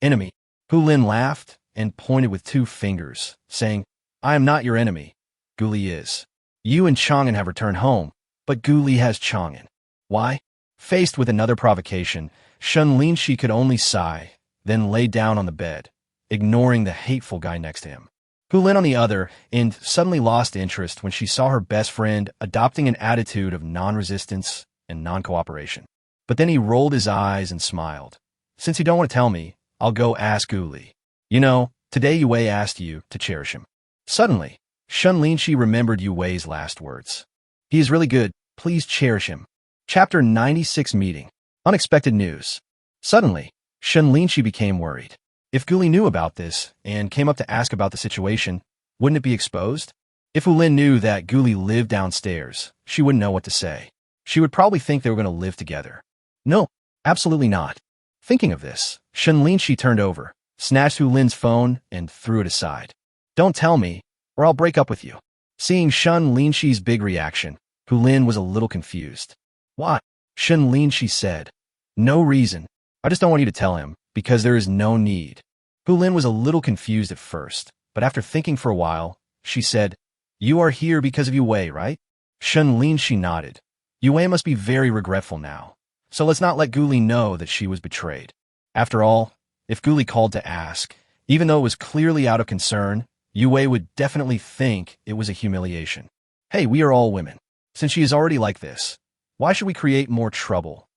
Enemy? Hulin laughed and pointed with 2 fingers, saying, I am not your enemy. Guli is. You and Chang'an have returned home, but Guli has Chang'an. Why? Faced with another provocation, Shen Linxi could only sigh, then lay down on the bed, ignoring the hateful guy next to him. Hulin, on the other end, suddenly lost interest when she saw her best friend adopting an attitude of non-resistance and non-cooperation. But then he rolled his eyes and smiled. Since you don't want to tell me, I'll go ask Guli. You know, today Yue asked you to cherish him. Suddenly, Shen Linxi remembered Yue's last words. He is really good. Please cherish him. Chapter 96 Meeting. Unexpected news. Suddenly, Shen Linxi became worried. If Guli knew about this and came up to ask about the situation, wouldn't it be exposed? If Hulin knew that Guli lived downstairs, she wouldn't know what to say. She would probably think they were going to live together. No, absolutely not. Thinking of this, Shen Linxi turned over, snatched Hulin's phone, and threw it aside. Don't tell me, or I'll break up with you. Seeing Shen Linxi's big reaction, Hulin was a little confused. Why? Shen Linxi said. No reason. I just don't want you to tell him, because there is no need. Hulin was a little confused at first, but after thinking for a while, she said, You are here because of Yue, right? Shen Linxi nodded. Yue must be very regretful now, so let's not let Guli know that she was betrayed. After all, if Guli called to ask, even though it was clearly out of concern, Yue would definitely think it was a humiliation. Hey, we are all women. Since she is already like this, why should we create more trouble?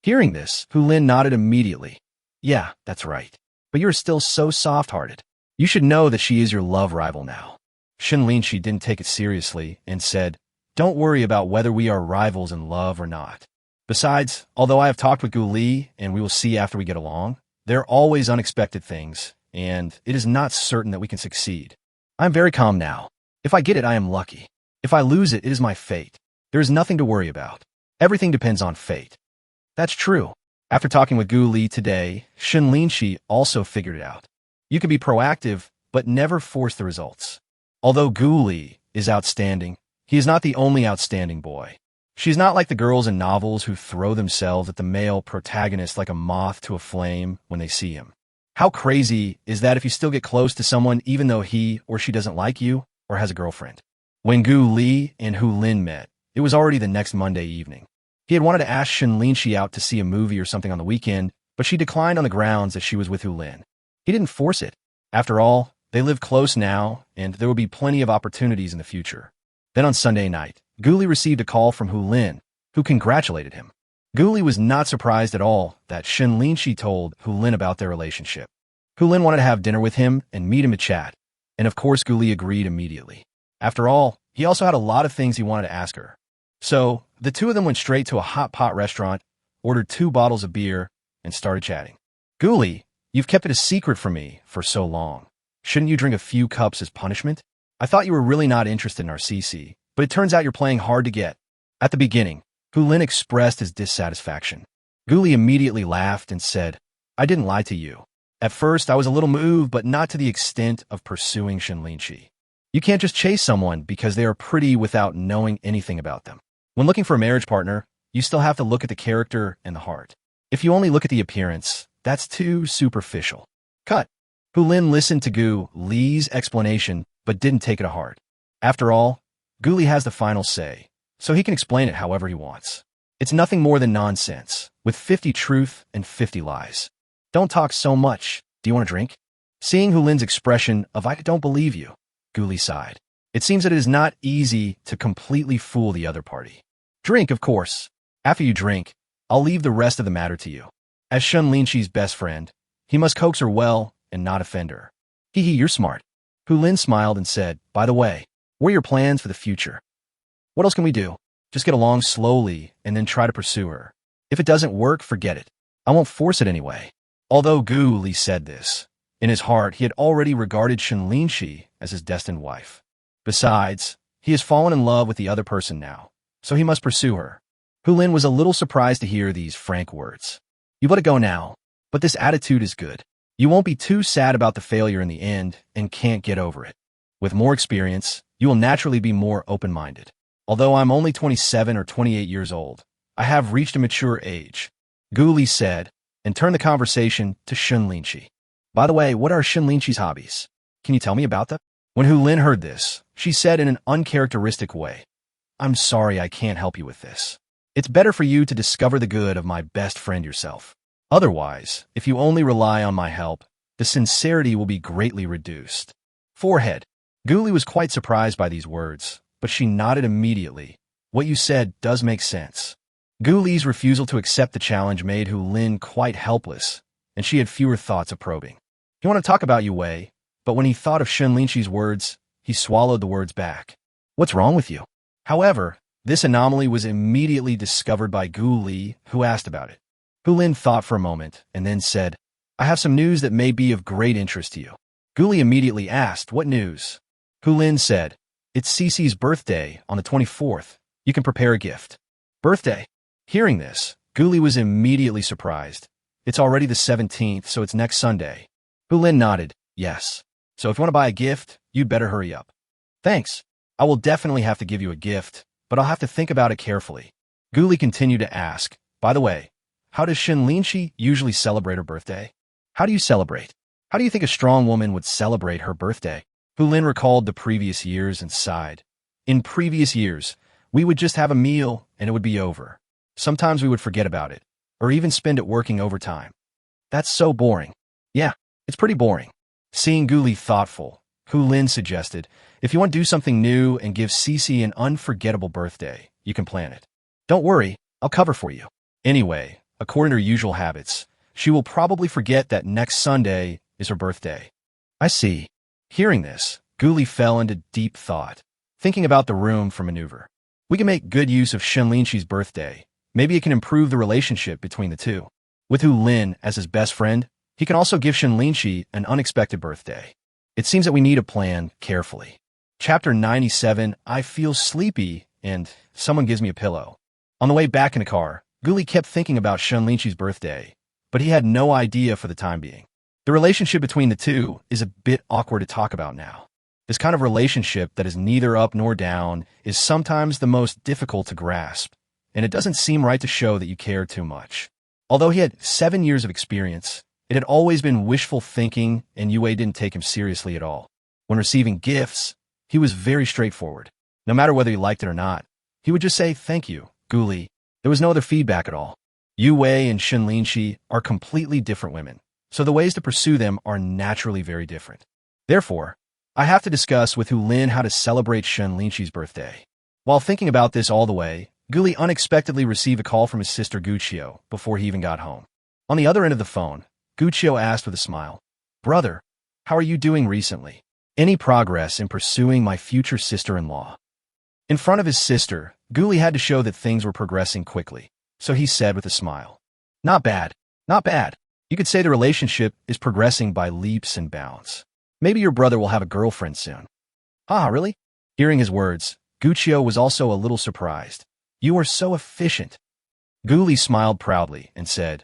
Hearing this, Hulin nodded immediately. Yeah, that's right. But you're still so soft-hearted. You should know that she is your love rival now. Shen Linxi didn't take it seriously and said, Don't worry about whether we are rivals in love or not. Besides, although I have talked with Guli and we will see after we get along, there are always unexpected things, and it is not certain that we can succeed. I'm very calm now. If I get it, I am lucky. If I lose it, it is my fate. There is nothing to worry about. Everything depends on fate. That's true. After talking with Guli today, Shen Linxi also figured it out. You can be proactive, but never force the results. Although Guli is outstanding, he is not the only outstanding boy. She's not like the girls in novels who throw themselves at the male protagonist like a moth to a flame when they see him. How crazy is that if you still get close to someone even though he or she doesn't like you or has a girlfriend? When Guli and Hulin met, it was already the next Monday evening. He had wanted to ask Shen Linxi out to see a movie or something on the weekend, but she declined on the grounds that she was with Hulin. He didn't force it. After all, they live close now, and there will be plenty of opportunities in the future. Then on Sunday night, Guli received a call from Hulin, who congratulated him. Guli was not surprised at all that Shen Linxi told Hulin about their relationship. Hulin wanted to have dinner with him and meet him to chat, and of course Guli agreed immediately. After all, he also had a lot of things he wanted to ask her. So, the two of them went straight to a hot pot restaurant, ordered 2 bottles of beer, and started chatting. Guli, you've kept it a secret from me for so long. Shouldn't you drink a few cups as punishment? I thought you were really not interested in our CC, but it turns out you're playing hard to get. At the beginning, Hulin expressed his dissatisfaction. Guli immediately laughed and said, I didn't lie to you. At first, I was a little moved, but not to the extent of pursuing Shen Linxi. You can't just chase someone because they are pretty without knowing anything about them. When looking for a marriage partner, you still have to look at the character and the heart. If you only look at the appearance, that's too superficial. Cut. Hulin listened to Guli's explanation, but didn't take it to heart. After all, Guli has the final say, so he can explain it however he wants. It's nothing more than nonsense, with 50 truth and 50 lies. Don't talk so much. Do you want a drink? Seeing Hu Lin's expression of "I don't believe you," Gu Li sighed. It seems that it is not easy to completely fool the other party. Drink, of course. After you drink, I'll leave the rest of the matter to you. As Shen Linxi's best friend, he must coax her well and not offend her. Hee hee, you're smart. Hu Lin smiled and said, by the way, what are your plans for the future? What else can we do? Just get along slowly and then try to pursue her. If it doesn't work, forget it. I won't force it anyway. Although Gu Li said this, in his heart he had already regarded Shen Linxi as his destined wife. Besides, he has fallen in love with the other person now, so he must pursue her. Hu Lin was a little surprised to hear these frank words. You let it go now, but this attitude is good. You won't be too sad about the failure in the end and can't get over it. With more experience, you will naturally be more open-minded. Although I'm only 27 or 28 years old, I have reached a mature age, Gu Li said, and turned the conversation to Shen Linxi. By the way, what are Shen Linxi's hobbies? Can you tell me about them? When Hu Lin heard this, she said in an uncharacteristic way, I'm sorry I can't help you with this. It's better for you to discover the good of my best friend yourself. Otherwise, if you only rely on my help, the sincerity will be greatly reduced. Forehead. Gu Li was quite surprised by these words, but she nodded immediately. What you said does make sense. Gu Li's refusal to accept the challenge made Hu Lin quite helpless, and she had fewer thoughts of probing. He wanted to talk about Yue Wei, but when he thought of Shen Linxi's words, he swallowed the words back. What's wrong with you? However, this anomaly was immediately discovered by Gu Li, who asked about it. Hu Lin thought for a moment and then said, I have some news that may be of great interest to you. Gu Li immediately asked, what news? Hu Lin said, it's Cici's birthday on the 24th. You can prepare a gift. Birthday? Hearing this, Gu Li was immediately surprised. It's already the 17th, so it's next Sunday. Hu Lin nodded, yes. So if you want to buy a gift, you'd better hurry up. Thanks. I will definitely have to give you a gift, but I'll have to think about it carefully. Gu Li continued to ask, by the way, how does Shen Linxi usually celebrate her birthday? How do you celebrate? How do you think a strong woman would celebrate her birthday? Hu Lin recalled the previous years and sighed. In previous years, we would just have a meal and it would be over. Sometimes we would forget about it, or even spend it working overtime. That's so boring. Yeah, it's pretty boring. Seeing Gu Li thoughtful, Hu Lin suggested, if you want to do something new and give Cici an unforgettable birthday, you can plan it. Don't worry, I'll cover for you. Anyway, according to her usual habits, she will probably forget that next Sunday is her birthday. I see. Hearing this, Gu Li fell into deep thought, thinking about the room for maneuver. We can make good use of Shen Linxi's birthday. Maybe it can improve the relationship between the two. With Hu Lin as his best friend, he can also give Shen Linxi an unexpected birthday. It seems that we need to plan carefully. Chapter 97, I feel sleepy, and someone gives me a pillow. On the way back in the car, Gu Li kept thinking about Shen Linxi's birthday, but he had no idea for the time being. The relationship between the two is a bit awkward to talk about now. This kind of relationship that is neither up nor down is sometimes the most difficult to grasp, and it doesn't seem right to show that you care too much. Although he had 7 years of experience, it had always been wishful thinking, and Yue didn't take him seriously at all. When receiving gifts, he was very straightforward. No matter whether he liked it or not, he would just say, thank you, Gu Li. There was no other feedback at all. Yue and Shen Linxi are completely different women, so the ways to pursue them are naturally very different. Therefore, I have to discuss with Hu Lin how to celebrate Shen Linxi's birthday. While thinking about this all the way, Gu Li unexpectedly received a call from his sister Guqiu before he even got home. On the other end of the phone, Guqiu asked with a smile, Brother, how are you doing recently? Any progress in pursuing my future sister-in-law? In front of his sister, Gu Li had to show that things were progressing quickly, so he said with a smile, Not bad, not bad. You could say the relationship is progressing by leaps and bounds. Maybe your brother will have a girlfriend soon. Ah, really? Hearing his words, Guqiu was also a little surprised. You are so efficient. Gu Li smiled proudly and said,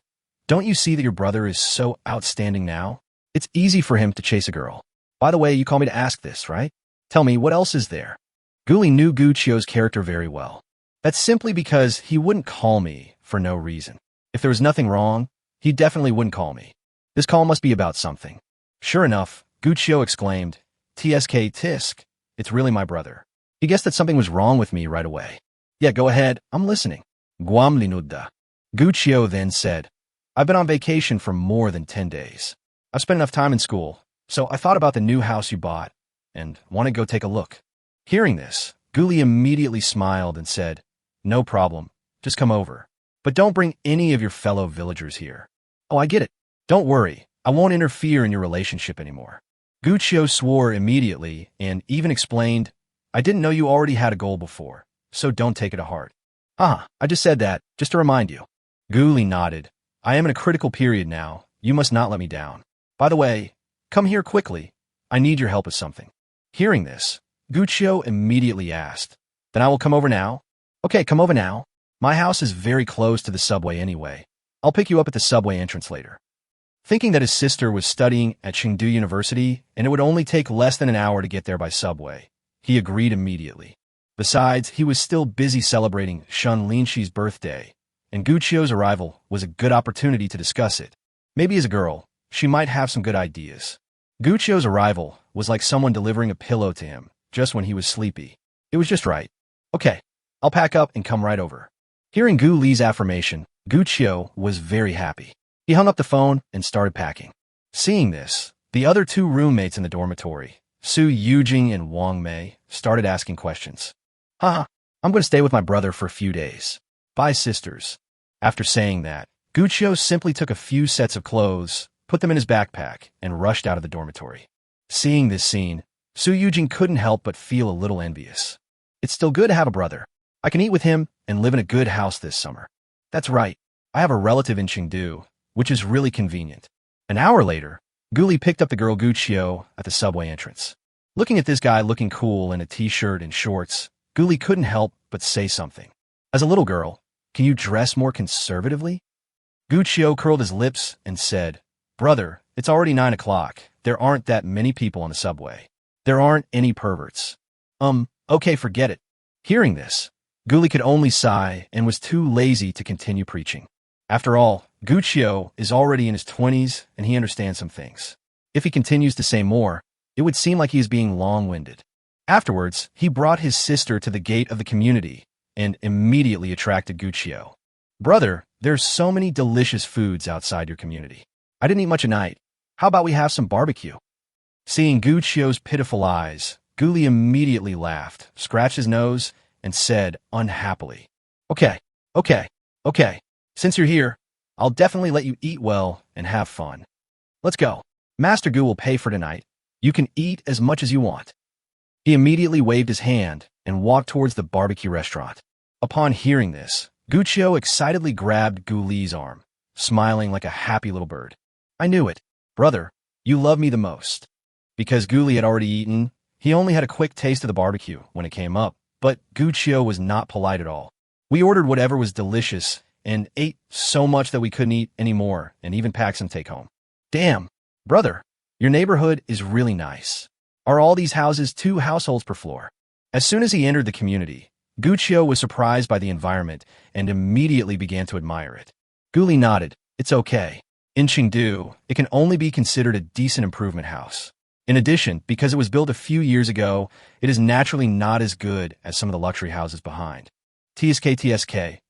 Don't you see that your brother is so outstanding now? It's easy for him to chase a girl. By the way, you called me to ask this, right? Tell me, what else is there? Gu Li knew Guqiu's character very well. That's simply because he wouldn't call me for no reason. If there was nothing wrong, he definitely wouldn't call me. This call must be about something. Sure enough, Guqiu exclaimed, TSK Tisk, it's really my brother. He guessed that something was wrong with me right away. Yeah, go ahead. I'm listening. Guam linudda. Gu Qiu then said, I've been on vacation for more than 10 days. I've spent enough time in school, so I thought about the new house you bought and want to go take a look. Hearing this, Guli immediately smiled and said, No problem. Just come over. But don't bring any of your fellow villagers here. Oh, I get it. Don't worry. I won't interfere in your relationship anymore. Gu Qiu swore immediately and even explained, I didn't know you already had a goal before, so don't take it to heart. I just said that, just to remind you. Guli nodded. I am in a critical period now. You must not let me down. By the way, come here quickly. I need your help with something. Hearing this, Gu Qiu immediately asked, Then I will come over now? Okay, come over now. My house is very close to the subway anyway. I'll pick you up at the subway entrance later. Thinking that his sister was studying at Chengdu University and it would only take less than an hour to get there by subway, he agreed immediately. Besides, he was still busy celebrating Shen Linxi's birthday, and Gu Qiu's arrival was a good opportunity to discuss it. Maybe as a girl, she might have some good ideas. Gu Qiu's arrival was like someone delivering a pillow to him just when he was sleepy. It was just right. Okay, I'll pack up and come right over. Hearing Gu Li's affirmation, Gu Qiu was very happy. He hung up the phone and started packing. Seeing this, the other two roommates in the dormitory, Su Yujing and Wang Mei, started asking questions. I'm going to stay with my brother for a few days. Bye, sisters. After saying that, Gu Qiu simply took a few sets of clothes, put them in his backpack, and rushed out of the dormitory. Seeing this scene, Su Yujing couldn't help but feel a little envious. It's still good to have a brother. I can eat with him and live in a good house this summer. That's right. I have a relative in Chengdu, which is really convenient. An hour later, Guli picked up the girl Gu Qiu at the subway entrance. Looking at this guy looking cool in a t-shirt and shorts, Guli couldn't help but say something. As a little girl, can you dress more conservatively? Gu Qiu curled his lips and said, Brother, it's already 9 o'clock. There aren't that many people on the subway. There aren't any perverts. Okay, forget it. Hearing this, Guli could only sigh and was too lazy to continue preaching. After all, Gu Qiu is already in his 20s and he understands some things. If he continues to say more, it would seem like he is being long-winded. Afterwards, he brought his sister to the gate of the community and immediately attracted Gu Qiu. Brother, there's so many delicious foods outside your community. I didn't eat much at night. How about we have some barbecue? Seeing Gu Qiu's pitiful eyes, Guli immediately laughed, scratched his nose, and said unhappily, Okay. Since you're here, I'll definitely let you eat well and have fun. Let's go. Master Gu will pay for tonight. You can eat as much as you want. He immediately waved his hand and walked towards the barbecue restaurant. Upon hearing this, Gu Qiu excitedly grabbed Gu Li's arm, smiling like a happy little bird. I knew it. Brother, you love me the most. Because Gu Li had already eaten, he only had a quick taste of the barbecue when it came up, but Gu Qiu was not polite at all. We ordered whatever was delicious and ate so much that we couldn't eat anymore and even packed some take-home. Damn, brother, your neighborhood is really nice. Are all these houses 2 households per floor? As soon as he entered the community, Gu Qiu was surprised by the environment and immediately began to admire it. Gu Li nodded. It's okay. In Chengdu, it can only be considered a decent improvement house. In addition, because it was built a few years ago, it is naturally not as good as some of the luxury houses behind. TSK,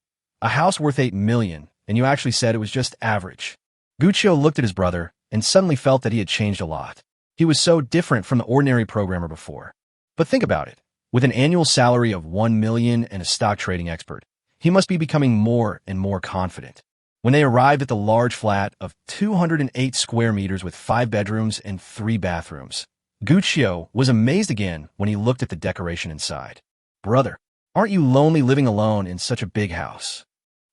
a house worth 8 million, and you actually said it was just average. Gu Qiu looked at his brother and suddenly felt that he had changed a lot. He was so different from the ordinary programmer before. But think about it. With an annual salary of 1 million and a stock trading expert, he must be becoming more and more confident. When they arrived at the large flat of 208 square meters with 5 bedrooms and 3 bathrooms, Gu Qiu was amazed again when he looked at the decoration inside. Brother, aren't you lonely living alone in such a big house?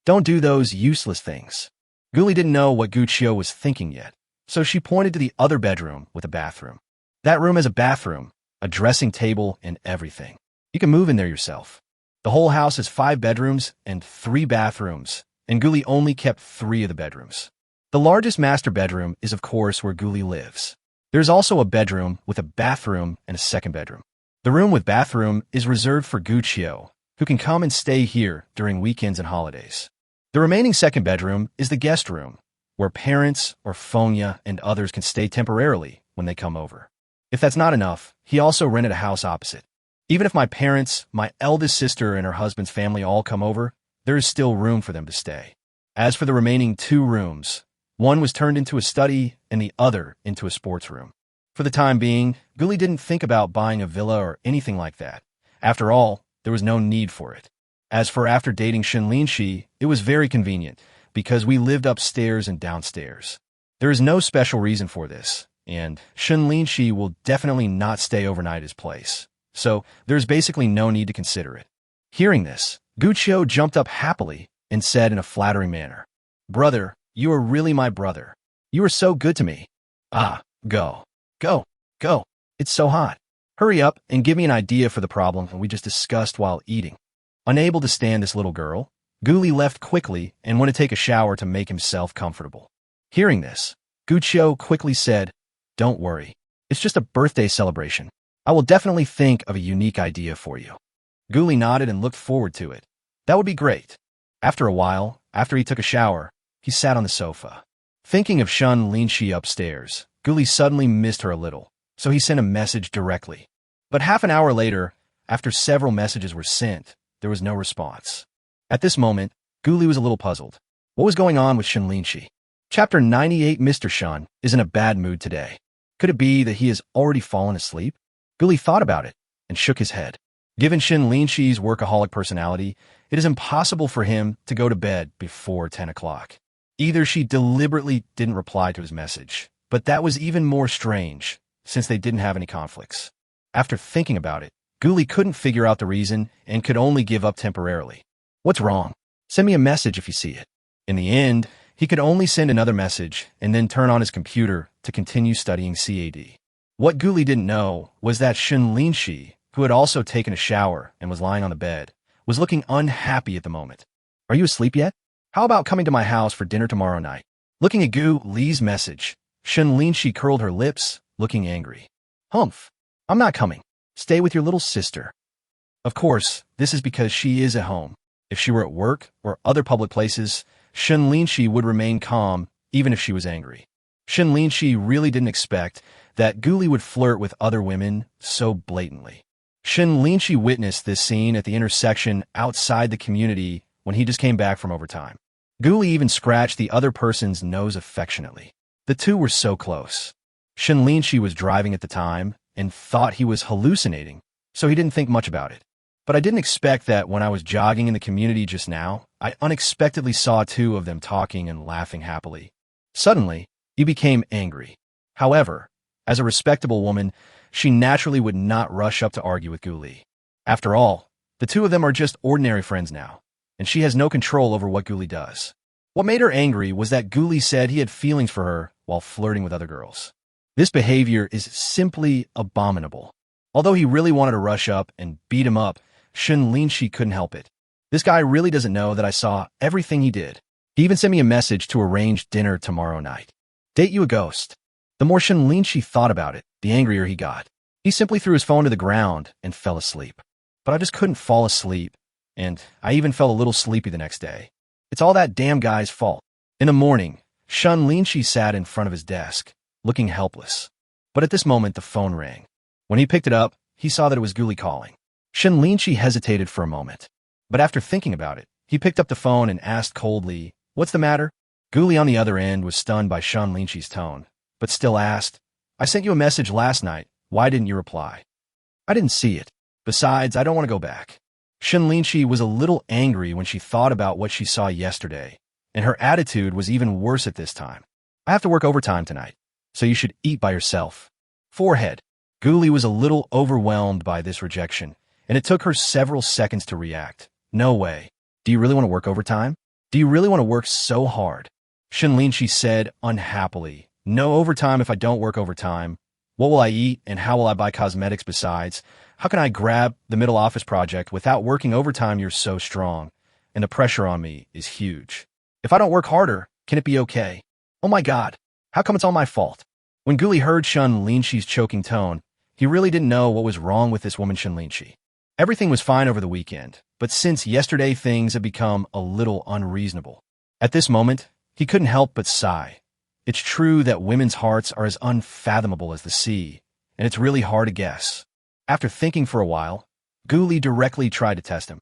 Don't do those useless things. Guli didn't know what Gu Qiu was thinking yet, so she pointed to the other bedroom with a bathroom. That room has a bathroom, a dressing table, and everything. You can move in there yourself. The whole house has 5 bedrooms and 3 bathrooms, and Guli only kept 3 of the bedrooms. The largest master bedroom is, of course, where Guli lives. There's also a bedroom with a bathroom and a second bedroom. The room with bathroom is reserved for Gu Qiu, who can come and stay here during weekends and holidays. The remaining second bedroom is the guest room, where parents or Fonya and others can stay temporarily when they come over. If that's not enough, he also rented a house opposite. Even if my parents, my eldest sister, and her husband's family all come over, there is still room for them to stay. As for the remaining 2 rooms, one was turned into a study and the other into a sports room. For the time being, Guli didn't think about buying a villa or anything like that. After all, there was no need for it. As for after dating Shen Linxi, it was very convenient, because we lived upstairs and downstairs. There is no special reason for this, and Shen Linxi will definitely not stay overnight at his place. So there's basically no need to consider it. Hearing this, Guqiu jumped up happily and said in a flattering manner, "Brother, you are really my brother. You are so good to me. Ah, go. Go. Go. It's so hot. Hurry up and give me an idea for the problem we just discussed while eating." Unable to stand this little girl, Guli left quickly and went to take a shower to make himself comfortable. Hearing this, Guqiu quickly said, "Don't worry. It's just a birthday celebration. I will definitely think of a unique idea for you." Guli nodded and looked forward to it. That would be great. After a while, after he took a shower, he sat on the sofa. Thinking of Shen Linxi upstairs, Guli suddenly missed her a little, so he sent a message directly. But half an hour later, after several messages were sent, there was no response. At this moment, Guli was a little puzzled. What was going on with Shen Linxi? Chapter 98. Mr. Shen is in a bad mood today. Could it be that he has already fallen asleep? Guli thought about it and shook his head. Given Shen Linxi's workaholic personality, it is impossible for him to go to bed before 10 o'clock. Either she deliberately didn't reply to his message, but that was even more strange, since they didn't have any conflicts. After thinking about it, Guli couldn't figure out the reason and could only give up temporarily. What's wrong? Send me a message if you see it. In the end, he could only send another message and then turn on his computer to continue studying CAD. What Guli didn't know was that Shen Linxi, who had also taken a shower and was lying on the bed, was looking unhappy at the moment. "Are you asleep yet? How about coming to my house for dinner tomorrow night?" Looking at Guli's message, Shen Linxi curled her lips, looking angry. "Humph. I'm not coming. Stay with your little sister." Of course, this is because she is at home. If she were at work or other public places, Shen Linxi would remain calm even if she was angry. Shen Linxi really didn't expect that Guli would flirt with other women so blatantly. Shen Linxi witnessed this scene at the intersection outside the community when he just came back from overtime. Guli even scratched the other person's nose affectionately. The two were so close. Shen Linxi was driving at the time and thought he was hallucinating, so he didn't think much about it. But I didn't expect that when I was jogging in the community just now, I unexpectedly saw 2 of them talking and laughing happily. Suddenly, he became angry. However, as a respectable woman, she naturally would not rush up to argue with Guli. After all, the 2 of them are just ordinary friends now, and she has no control over what Guli does. What made her angry was that Guli said he had feelings for her while flirting with other girls. This behavior is simply abominable. Although he really wanted to rush up and beat him up, Shen Linxi couldn't help it. This guy really doesn't know that I saw everything he did. He even sent me a message to arrange dinner tomorrow night. Date you a ghost. The more Shen Linxi thought about it, the angrier he got. He simply threw his phone to the ground and fell asleep. But I just couldn't fall asleep, and I even felt a little sleepy the next day. It's all that damn guy's fault. In the morning, Shen Linxi sat in front of his desk, looking helpless. But at this moment, the phone rang. When he picked it up, he saw that it was Guli calling. Shen Linxi hesitated for a moment. But after thinking about it, he picked up the phone and asked coldly, "What's the matter?" Guli on the other end was stunned by Shen Linxi's tone, but still asked, "I sent you a message last night. Why didn't you reply?" "I didn't see it. Besides, I don't want to go back." Shen Linxi was a little angry when she thought about what she saw yesterday, and her attitude was even worse at this time. "I have to work overtime tonight, so you should eat by yourself." Forehead. Guli was a little overwhelmed by this rejection, and it took her several seconds to react. "No way. Do you really want to work overtime? Do you really want to work so hard?" Shen Linxi said unhappily, "No overtime if I don't work overtime. What will I eat and how will I buy cosmetics besides? How can I grab the middle office project without working overtime? You're so strong, and the pressure on me is huge. If I don't work harder, can it be okay? Oh my God, how come it's all my fault?" When Guli heard Shen Linxi's choking tone, he really didn't know what was wrong with this woman Shen Linxi. Everything was fine over the weekend, but since yesterday things had become a little unreasonable. At this moment, he couldn't help but sigh. It's true that women's hearts are as unfathomable as the sea, and it's really hard to guess. After thinking for a while, Gu Li directly tried to test him.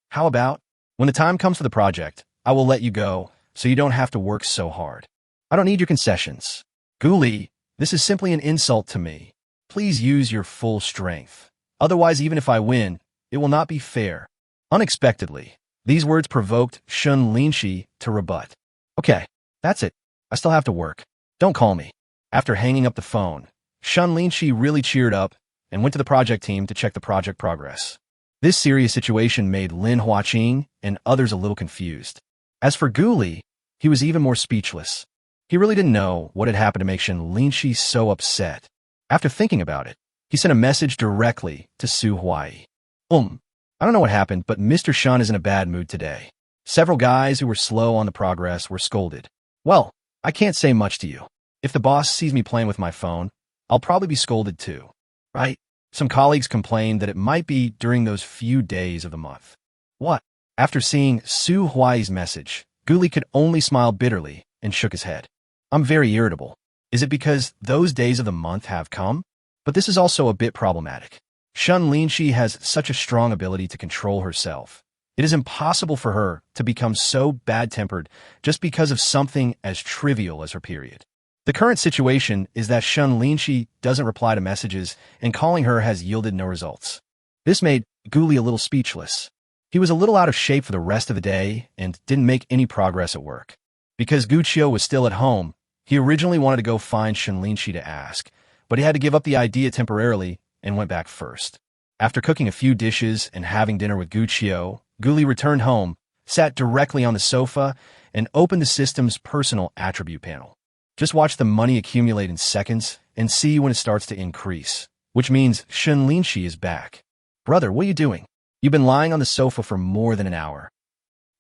How about, when the time comes for the project, I will let you go, so you don't have to work so hard. I don't need your concessions. Gu Li, this is simply an insult to me. Please use your full strength. Otherwise, even if I win, it will not be fair. Unexpectedly, these words provoked Shen Linxi to rebut. Okay, that's it. I still have to work. Don't call me. After hanging up the phone, Shen Linxi really cheered up and went to the project team to check the project progress. This serious situation made Lin Huaqing and others a little confused. As for Gu Li, he was even more speechless. He really didn't know what had happened to make Shen Linxi so upset. After thinking about it, he sent a message directly to Su Huai. I don't know what happened, but Mr. Shen is in a bad mood today. Several guys who were slow on the progress were scolded. Well, I can't say much to you. If the boss sees me playing with my phone, I'll probably be scolded too. Right? Some colleagues complained that it might be during those few days of the month. What? After seeing Su Huai's message, Gu Li could only smile bitterly and shook his head. I'm very irritable. Is it because those days of the month have come? But this is also a bit problematic. Shen Linxi has such a strong ability to control herself. It is impossible for her to become so bad-tempered just because of something as trivial as her period. The current situation is that Shen Linxi doesn't reply to messages, and calling her has yielded no results. This made Gu Li a little speechless. He was a little out of shape for the rest of the day and didn't make any progress at work. Because Gu Qiu was still at home, he originally wanted to go find Shen Linxi to ask, but he had to give up the idea temporarily and went back first. After cooking a few dishes and having dinner with Gu Qiu, Gu Li returned home, sat directly on the sofa, and opened the system's personal attribute panel. Just watch the money accumulate in seconds and see when it starts to increase, which means Shen Linxi is back. Brother, what are you doing? You've been lying on the sofa for more than an hour.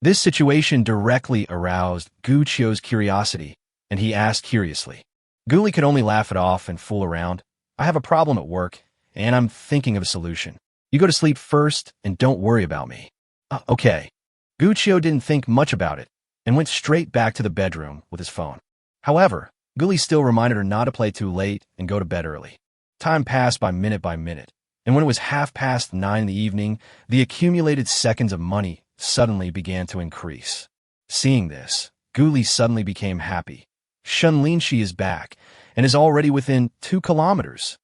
This situation directly aroused Gu Qiu's curiosity, and he asked curiously. Gu Li could only laugh it off and fool around. I have a problem at work, and I'm thinking of a solution. You go to sleep first and don't worry about me. Okay. Gu Qiu didn't think much about it and went straight back to the bedroom with his phone. However, Gu Li still reminded her not to play too late and go to bed early. Time passed by minute, and when it was 9:30 in the evening, the accumulated seconds of money suddenly began to increase. Seeing this, Gu Li suddenly became happy. Shen Linxi is back and is already within 2 kilometers.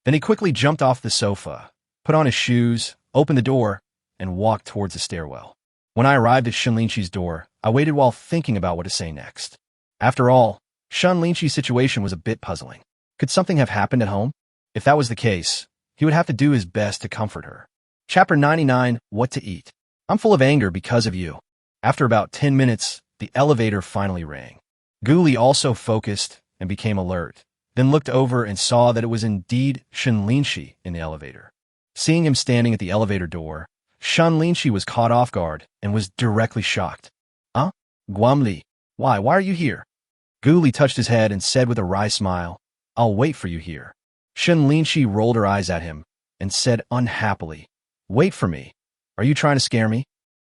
Then he quickly jumped off the sofa, put on his shoes, opened the door, and walked towards the stairwell. When I arrived at Shen Linxi's door, I waited while thinking about what to say next. After all, Shen Linxi's situation was a bit puzzling. Could something have happened at home? If that was the case, he would have to do his best to comfort her. Chapter 99, What to Eat. I'm full of anger because of you. After about 10 minutes, the elevator finally rang. Gu Li also focused and became alert, then looked over and saw that it was indeed Shen Linxi in the elevator. Seeing him standing at the elevator door, Shen Linxi was caught off guard and was directly shocked. Guamli, why are you here? Gu Li touched his head and said with a wry smile, I'll wait for you here. Shen Linxi rolled her eyes at him and said unhappily, Wait for me. Are you trying to scare me?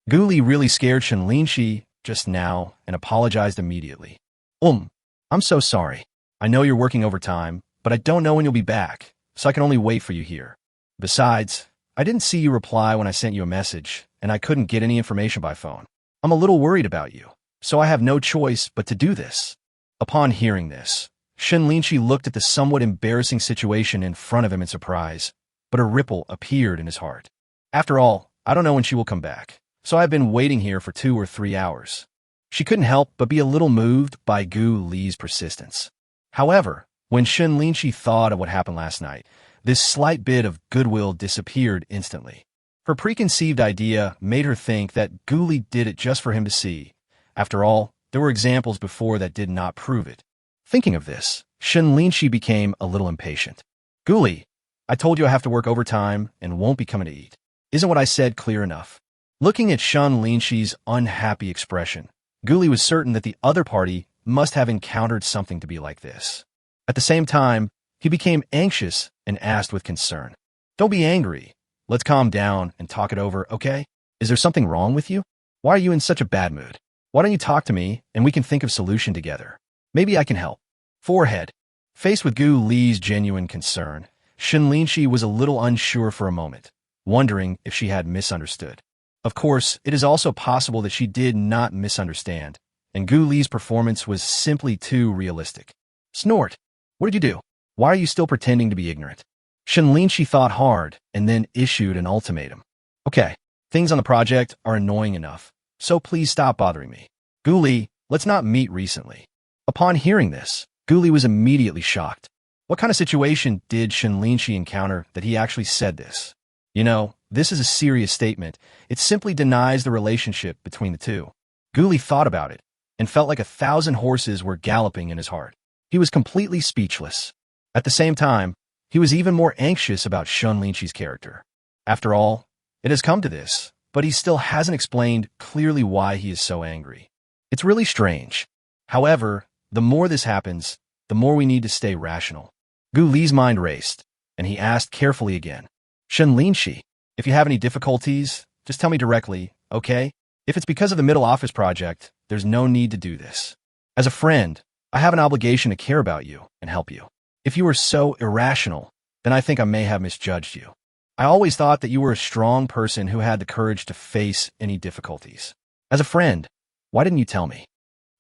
Gu Li really scared Shen Linxi just now and apologized immediately. I'm so sorry. I know you're working overtime, but I don't know when you'll be back, so I can only wait for you here. Besides, I didn't see you reply when I sent you a message, and I couldn't get any information by phone. I'm a little worried about you, so I have no choice but to do this. Upon hearing this, Shen Linxi looked at the somewhat embarrassing situation in front of him in surprise, but a ripple appeared in his heart. After all, I don't know when she will come back, so I've been waiting here for 2 or 3 hours. She couldn't help but be a little moved by Gu Li's persistence. However, when Shen Linxi thought of what happened last night, this slight bit of goodwill disappeared instantly. Her preconceived idea made her think that Gu Li did it just for him to see. After all, there were examples before that did not prove it. Thinking of this, Shen Linxi became a little impatient. Gu Li, I told you I have to work overtime and won't be coming to eat. Isn't what I said clear enough? Looking at Shen Linxi's unhappy expression, Gu Li was certain that the other party must have encountered something to be like this. At the same time, he became anxious and asked with concern, Don't be angry. Let's calm down and talk it over, okay? Is there something wrong with you? Why are you in such a bad mood? Why don't you talk to me and we can think of a solution together? Maybe I can help. Forehead. Faced with Gu Li's genuine concern, Shen Linxi was a little unsure for a moment. wondering if she had misunderstood. Of course, it is also possible that she did not misunderstand, and Gu Li's performance was simply too realistic. Snort! What did you do? Why are you still pretending to be ignorant? Shen Linxi thought hard and then issued an ultimatum. Okay, things on the project are annoying enough, so please stop bothering me. Gu Li, let's not meet recently. Upon hearing this, Gu Li was immediately shocked. What kind of situation did Shen Linxi encounter that he actually said this? You know, this is a serious statement. It simply denies the relationship between the two. Gu Li thought about it and felt like 1,000 horses were galloping in his heart. He was completely speechless. At the same time, he was even more anxious about Shen Linxi's character. After all, it has come to this, but he still hasn't explained clearly why he is so angry. It's really strange. However, the more this happens, the more we need to stay rational. Gu Li's mind raced, and he asked carefully again, Shen Linxi, if you have any difficulties, just tell me directly, okay? If it's because of the middle office project, there's no need to do this. As a friend, I have an obligation to care about you and help you. If you were so irrational, then I think I may have misjudged you. I always thought that you were a strong person who had the courage to face any difficulties. As a friend, why didn't you tell me?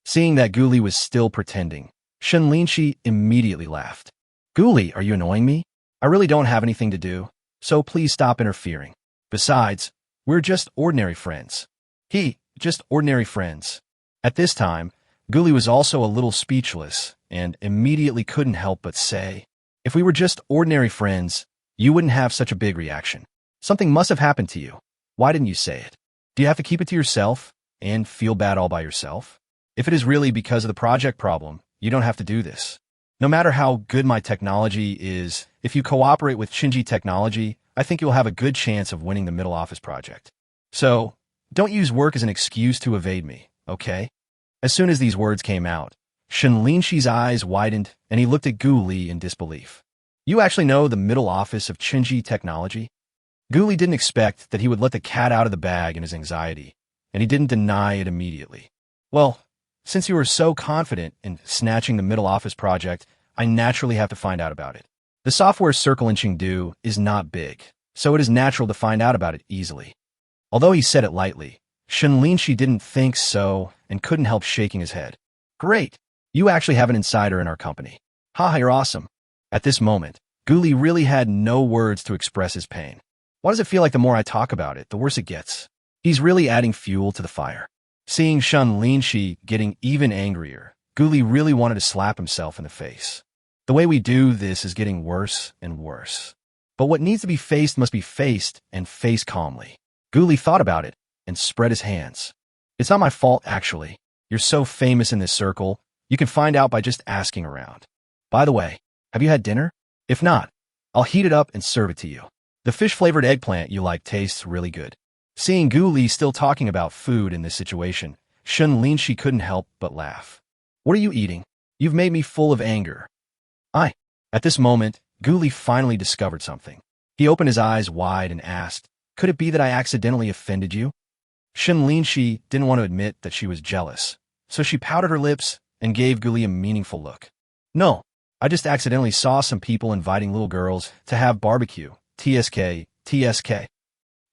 Seeing that Gu Li was still pretending, Shen Linxi immediately laughed. Gu Li, are you annoying me? I really don't have anything to do, so please stop interfering. Besides, we're just ordinary friends. Just ordinary friends. At this time, Gu Li was also a little speechless and immediately couldn't help but say, if we were just ordinary friends, you wouldn't have such a big reaction. Something must have happened to you. Why didn't you say it? Do you have to keep it to yourself and feel bad all by yourself? If it is really because of the project problem, you don't have to do this. No matter how good my technology is, if you cooperate with Shinji Technology, I think you'll have a good chance of winning the middle office project. So, don't use work as an excuse to evade me, okay? As soon as these words came out, Shen Linxi's eyes widened and he looked at Gu Li in disbelief. You actually know the middle office of Shinji Technology? Gu Li didn't expect that he would let the cat out of the bag in his anxiety, and he didn't deny it immediately. Well, since you were so confident in snatching the middle office project, I naturally have to find out about it. The software circle in Chengdu is not big, so it is natural to find out about it easily. Although he said it lightly, Shen Linxi didn't think so and couldn't help shaking his head. Great! You actually have an insider in our company. Haha, you're awesome. At this moment, Gu Li really had no words to express his pain. Why does it feel like the more I talk about it, the worse it gets? He's really adding fuel to the fire. Seeing Shen Linxi getting even angrier, Gu Li really wanted to slap himself in the face. The way we do this is getting worse and worse. But what needs to be faced must be faced and faced calmly. Gu Li thought about it and spread his hands. It's not my fault, actually. You're so famous in this circle, you can find out by just asking around. By the way, have you had dinner? If not, I'll heat it up and serve it to you. The fish-flavored eggplant you like tastes really good. Seeing Gu Li still talking about food in this situation, Shen Linxi couldn't help but laugh. What are you eating? You've made me full of anger. At this moment, Gu Li finally discovered something. He opened his eyes wide and asked, could it be that I accidentally offended you? Shen Linxi didn't want to admit that she was jealous, so she pouted her lips and gave Gu Li a meaningful look. No, I just accidentally saw some people inviting little girls to have barbecue. TSK, TSK.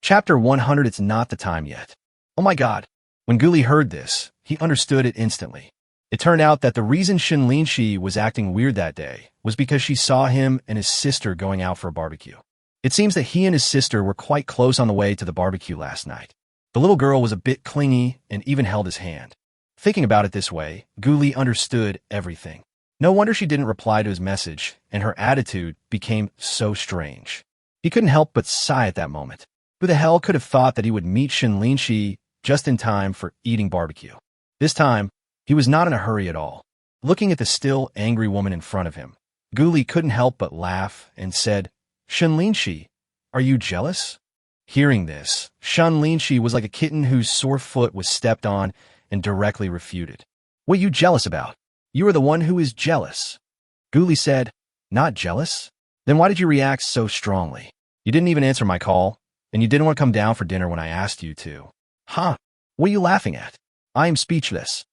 Chapter 100. It's not the time yet. Oh my god. When Gu Li heard this, he understood it instantly. It turned out that the reason Shen Linxi was acting weird that day was because she saw him and his sister going out for a barbecue. It seems that he and his sister were quite close on the way to the barbecue last night. The little girl was a bit clingy and even held his hand. Thinking about it this way, Gu Li understood everything. No wonder she didn't reply to his message, and her attitude became so strange. He couldn't help but sigh at that moment. Who the hell could have thought that he would meet Shen Linxi just in time for eating barbecue? This time, he was not in a hurry at all. Looking at the still angry woman in front of him, Gu Li couldn't help but laugh and said, Shen Linxi, are you jealous? Hearing this, Shen Linxi was like a kitten whose sore foot was stepped on and directly refuted. What are you jealous about? You are the one who is jealous. Gu Li said, not jealous? Then why did you react so strongly? You didn't even answer my call, and you didn't want to come down for dinner when I asked you to. Huh? What are you laughing at? I am speechless.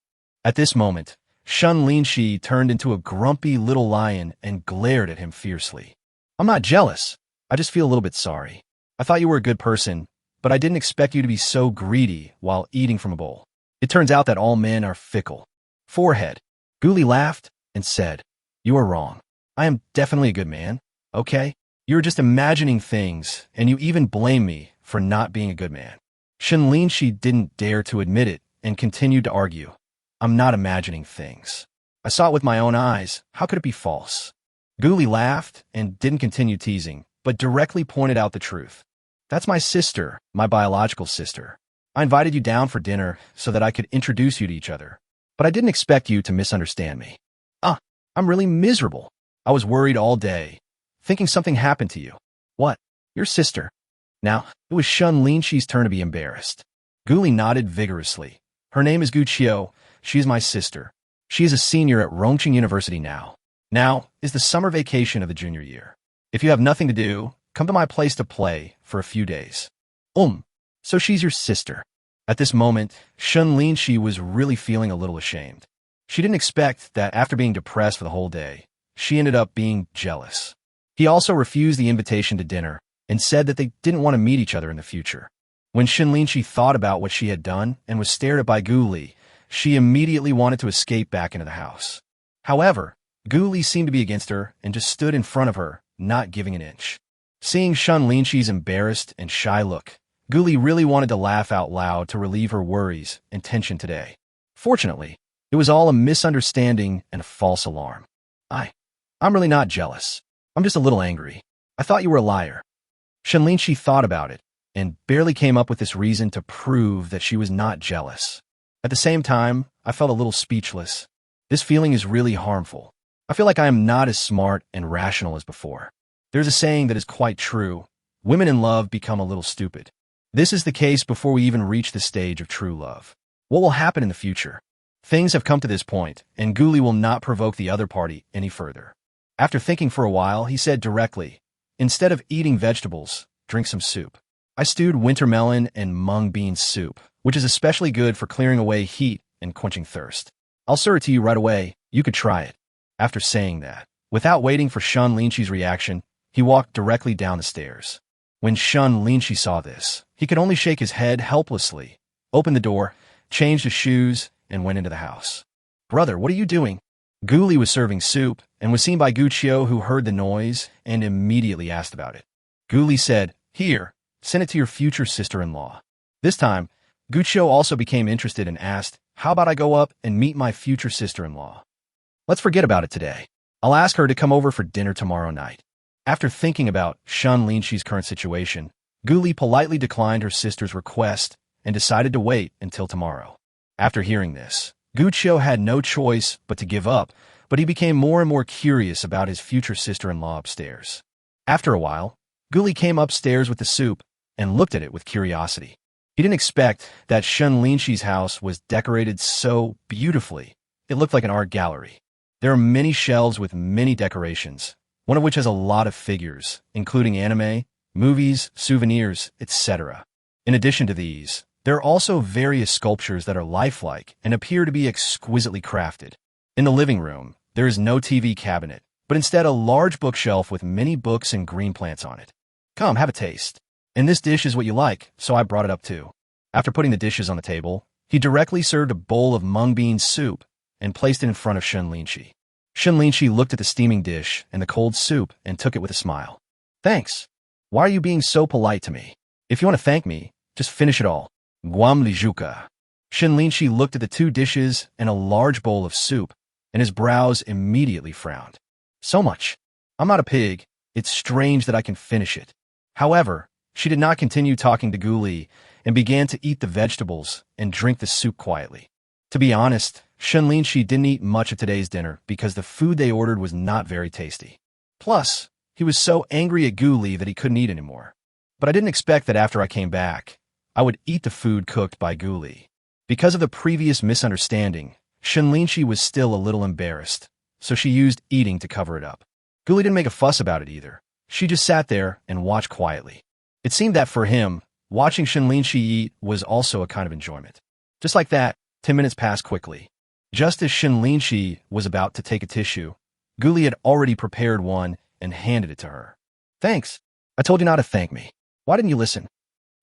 At this moment, Shen Linxi turned into a grumpy little lion and glared at him fiercely. I'm not jealous. I just feel a little bit sorry. I thought you were a good person, but I didn't expect you to be so greedy while eating from a bowl. It turns out that all men are fickle. Forehead. Guli laughed and said, you are wrong. I am definitely a good man, okay? You are just imagining things, and you even blame me for not being a good man. Shen Linxi didn't dare to admit it and continued to argue. I'm not imagining things. I saw it with my own eyes. How could it be false? Guli laughed and didn't continue teasing, but directly pointed out the truth. That's my sister, my biological sister. I invited you down for dinner so that I could introduce you to each other, but I didn't expect you to misunderstand me. I'm really miserable. I was worried all day, thinking something happened to you. What? Your sister? Now, it was Shen Linxi's turn to be embarrassed. Guli nodded vigorously. Her name is Gu Qiu. She is my sister. She is a senior at Rongqing University now. Now is the summer vacation of the junior year. If you have nothing to do, come to my place to play for a few days. So she's your sister. At this moment, Shen Linxi was really feeling a little ashamed. She didn't expect that after being depressed for the whole day, she ended up being jealous. He also refused the invitation to dinner and said that they didn't want to meet each other in the future. When Shen Linxi thought about what she had done and was stared at by Guli, she immediately wanted to escape back into the house. However, Guli seemed to be against her and just stood in front of her, not giving an inch. Seeing Shen Linxi's embarrassed and shy look, Guli really wanted to laugh out loud to relieve her worries and tension today. Fortunately, it was all a misunderstanding and a false alarm. I'm really not jealous. I'm just a little angry. I thought you were a liar. Shen Linxi thought about it and barely came up with this reason to prove that she was not jealous. At the same time, I felt a little speechless. This feeling is really harmful. I feel like I am not as smart and rational as before. There's a saying that is quite true. Women in love become a little stupid. This is the case before we even reach the stage of true love. What will happen in the future? Things have come to this point, and Guli will not provoke the other party any further. After thinking for a while, he said directly, instead of eating vegetables, drink some soup. I stewed winter melon and mung bean soup, which is especially good for clearing away heat and quenching thirst. I'll serve it to you right away. You could try it. After saying that, without waiting for Shen Linxi's reaction, he walked directly down the stairs. When Shen Linxi saw this, he could only shake his head helplessly, opened the door, changed his shoes, and went into the house. Brother, what are you doing? Guli was serving soup and was seen by Gu Qiu, who heard the noise and immediately asked about it. Guli said, here, send it to your future sister-in-law. This time, Gu Qiu also became interested and asked, how about I go up and meet my future sister-in-law? Let's forget about it today. I'll ask her to come over for dinner tomorrow night. After thinking about Shen Linxi's current situation, Guli politely declined her sister's request and decided to wait until tomorrow. After hearing this, Gu Qiu had no choice but to give up, but he became more and more curious about his future sister-in-law upstairs. After a while, Guli came upstairs with the soup and looked at it with curiosity. He didn't expect that Shen Linxi's house was decorated so beautifully. It looked like an art gallery. There are many shelves with many decorations, one of which has a lot of figures, including anime, movies, souvenirs, etc. In addition to these, there are also various sculptures that are lifelike and appear to be exquisitely crafted. In the living room, there is no TV cabinet, but instead a large bookshelf with many books and green plants on it. Come, have a taste. And this dish is what you like, so I brought it up too. After putting the dishes on the table, he directly served a bowl of mung bean soup and placed it in front of Shen Linxi. Shen Linxi looked at the steaming dish and the cold soup and took it with a smile. Thanks. Why are you being so polite to me? If you want to thank me, just finish it all. Guam Lijuka. Shen Linxi looked at the two dishes and a large bowl of soup, and his brows immediately frowned. So much. I'm not a pig. It's strange that I can finish it. However, she did not continue talking to Guli and began to eat the vegetables and drink the soup quietly. To be honest, Shen Linxi didn't eat much of today's dinner because the food they ordered was not very tasty. Plus, he was so angry at Guli that he couldn't eat anymore. But I didn't expect that after I came back, I would eat the food cooked by Guli. Because of the previous misunderstanding, Shen Linxi was still a little embarrassed, so she used eating to cover it up. Guli didn't make a fuss about it either. She just sat there and watched quietly. It seemed that for him, watching Shen Linxi eat was also a kind of enjoyment. Just like that, 10 minutes passed quickly. Just as Shen Linxi was about to take a tissue, Guli had already prepared one and handed it to her. Thanks. I told you not to thank me. Why didn't you listen?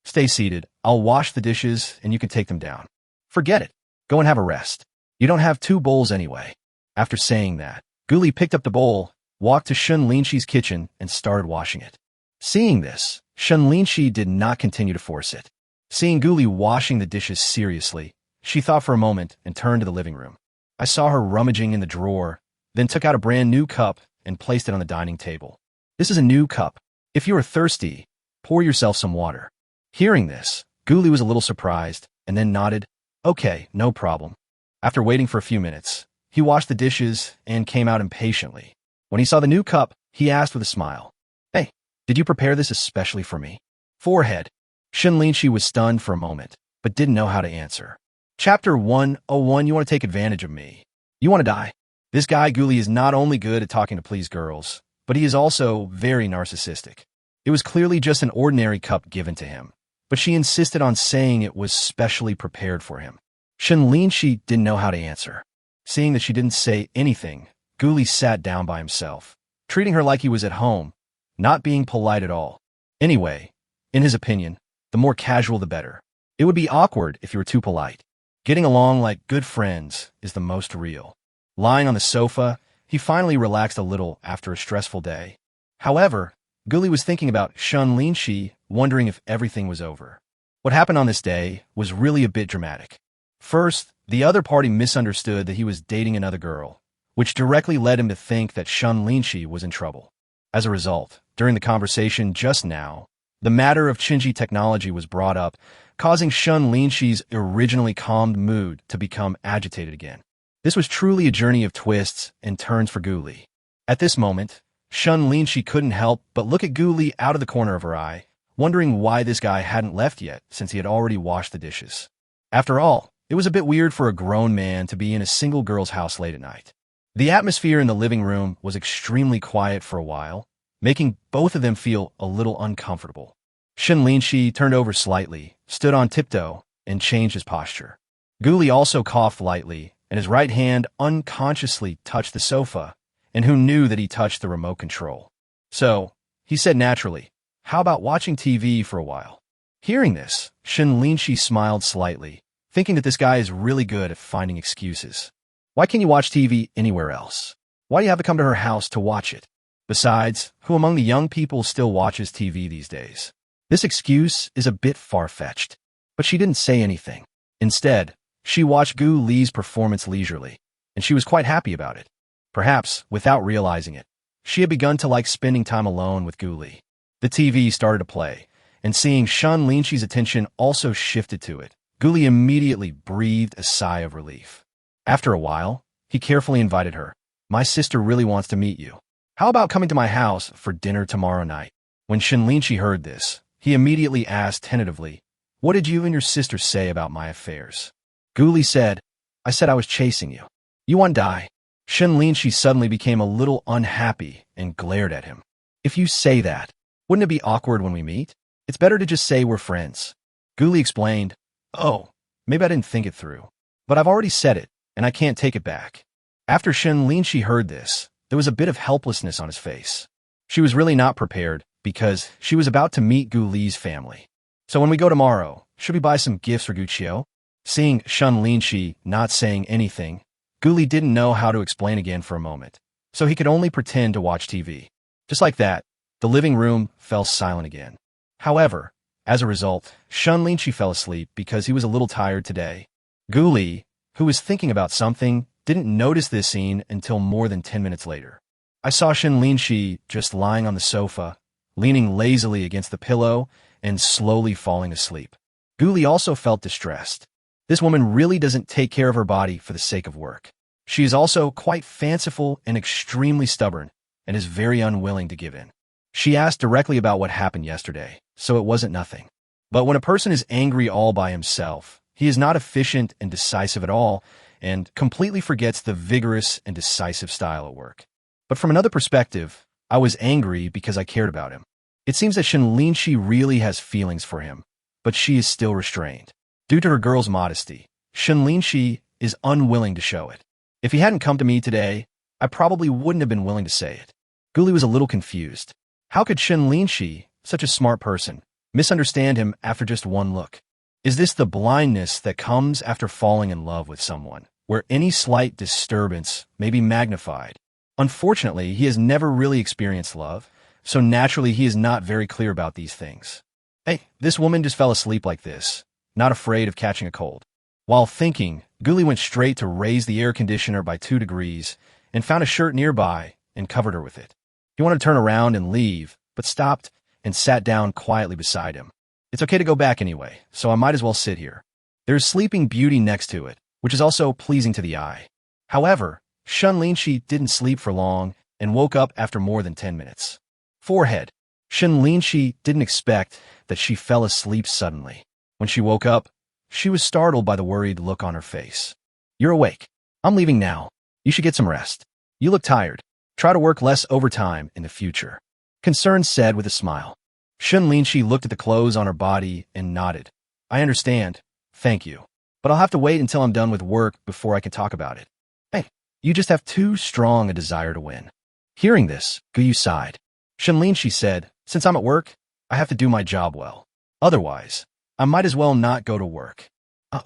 Stay seated. I'll wash the dishes and you can take them down. Forget it. Go and have a rest. You don't have 2 bowls anyway. After saying that, Guli picked up the bowl, walked to Shen Linxi's kitchen, and started washing it. Seeing this, Shen Linxi did not continue to force it. Seeing Guli washing the dishes seriously, she thought for a moment and turned to the living room. I saw her rummaging in the drawer, then took out a brand new cup and placed it on the dining table. This is a new cup. If you are thirsty, pour yourself some water. Hearing this, Guli was a little surprised and then nodded. Okay, no problem. After waiting for a few minutes, he washed the dishes and came out impatiently. When he saw the new cup, he asked with a smile, "Hey, did you prepare this especially for me?" Forehead. Shen Linxi was stunned for a moment, but didn't know how to answer. Chapter 101. You want to take advantage of me. You want to die. This guy Guli is not only good at talking to please girls, but he is also very narcissistic. It was clearly just an ordinary cup given to him, but she insisted on saying it was specially prepared for him. Shen Linxi didn't know how to answer. Seeing that she didn't say anything, Guli sat down by himself, treating her like he was at home, not being polite at all. Anyway, in his opinion, the more casual the better. It would be awkward if you were too polite. Getting along like good friends is the most real. Lying on the sofa, he finally relaxed a little after a stressful day. However, Guli was thinking about Shen Linxi, wondering if everything was over. What happened on this day was really a bit dramatic. First, the other party misunderstood that he was dating another girl, which directly led him to think that Shen Linxi was in trouble. As a result, during the conversation just now, the matter of Qingji technology was brought up, causing Shen Linxi's originally calmed mood to become agitated again. This was truly a journey of twists and turns for Guli. At this moment, Shen Linxi couldn't help but look at Guli out of the corner of her eye, wondering why this guy hadn't left yet since he had already washed the dishes. After all, it was a bit weird for a grown man to be in a single girl's house late at night. The atmosphere in the living room was extremely quiet for a while, making both of them feel a little uncomfortable. Shen Linxi turned over slightly, stood on tiptoe, and changed his posture. Guli also coughed lightly, and his right hand unconsciously touched the sofa, and who knew that he touched the remote control? So, he said naturally, "How about watching TV for a while?" Hearing this, Shen Linxi smiled slightly, thinking that this guy is really good at finding excuses. Why can't you watch TV anywhere else? Why do you have to come to her house to watch it? Besides, who among the young people still watches TV these days? This excuse is a bit far-fetched, but she didn't say anything. Instead, she watched Gu Li's performance leisurely, and she was quite happy about it. Perhaps, without realizing it, she had begun to like spending time alone with Gu Li. The TV started to play, and seeing Shen Linxi's attention also shifted to it, Gu Li immediately breathed a sigh of relief. After a while, he carefully invited her. "My sister really wants to meet you. How about coming to my house for dinner tomorrow night?" When Shen Linxi heard this, he immediately asked tentatively, "What did you and your sister say about my affairs?" Gu Li said, "I said I was chasing you. You want to die." Shen Linxi suddenly became a little unhappy and glared at him. "If you say that, wouldn't it be awkward when we meet? It's better to just say we're friends." Gu Li explained, "Oh, maybe I didn't think it through. But I've already said it, and I can't take it back." After Shen Linxi heard this, there was a bit of helplessness on his face. She was really not prepared because she was about to meet Gu Li's family. "So when we go tomorrow, should we buy some gifts for Gu Qiu?" Seeing Shen Linxi not saying anything, Gu Li didn't know how to explain again for a moment, so he could only pretend to watch TV. Just like that, the living room fell silent again. However, as a result, Shen Linxi fell asleep because he was a little tired today. Gu Li, who was thinking about something, didn't notice this scene until more than 10 minutes later. "I saw Shen Linxi just lying on the sofa, leaning lazily against the pillow and slowly falling asleep." Gu Li also felt distressed. This woman really doesn't take care of her body for the sake of work. She is also quite fanciful and extremely stubborn, and is very unwilling to give in. She asked directly about what happened yesterday, so it wasn't nothing. But when a person is angry all by himself, he is not efficient and decisive at all, and completely forgets the vigorous and decisive style at work. But from another perspective, I was angry because I cared about him. It seems that Shen Linxi really has feelings for him, but she is still restrained. Due to her girl's modesty, Shen Linxi is unwilling to show it. If he hadn't come to me today, I probably wouldn't have been willing to say it. Gu Li was a little confused. How could Shen Linxi, such a smart person, misunderstand him after just one look? Is this the blindness that comes after falling in love with someone, where any slight disturbance may be magnified? Unfortunately, he has never really experienced love, so naturally he is not very clear about these things. Hey, this woman just fell asleep like this, not afraid of catching a cold. While thinking, Guli went straight to raise the air conditioner by 2 degrees and found a shirt nearby and covered her with it. He wanted to turn around and leave, but stopped and sat down quietly beside him. It's okay to go back anyway, so I might as well sit here. There's Sleeping Beauty next to it, which is also pleasing to the eye. However, Shen Linxi didn't sleep for long and woke up after more than 10 minutes. Forehead. Shen Linxi didn't expect that she fell asleep suddenly. When she woke up, she was startled by the worried look on her face. You're awake. I'm leaving now. You should get some rest. You look tired. Try to work less overtime in the future. Concern said with a smile. Shen Linxi looked at the clothes on her body and nodded. I understand. Thank you. But I'll have to wait until I'm done with work before I can talk about it. Hey, you just have too strong a desire to win. Hearing this, Guyu sighed. Shen Linxi said, since I'm at work, I have to do my job well. Otherwise, I might as well not go to work.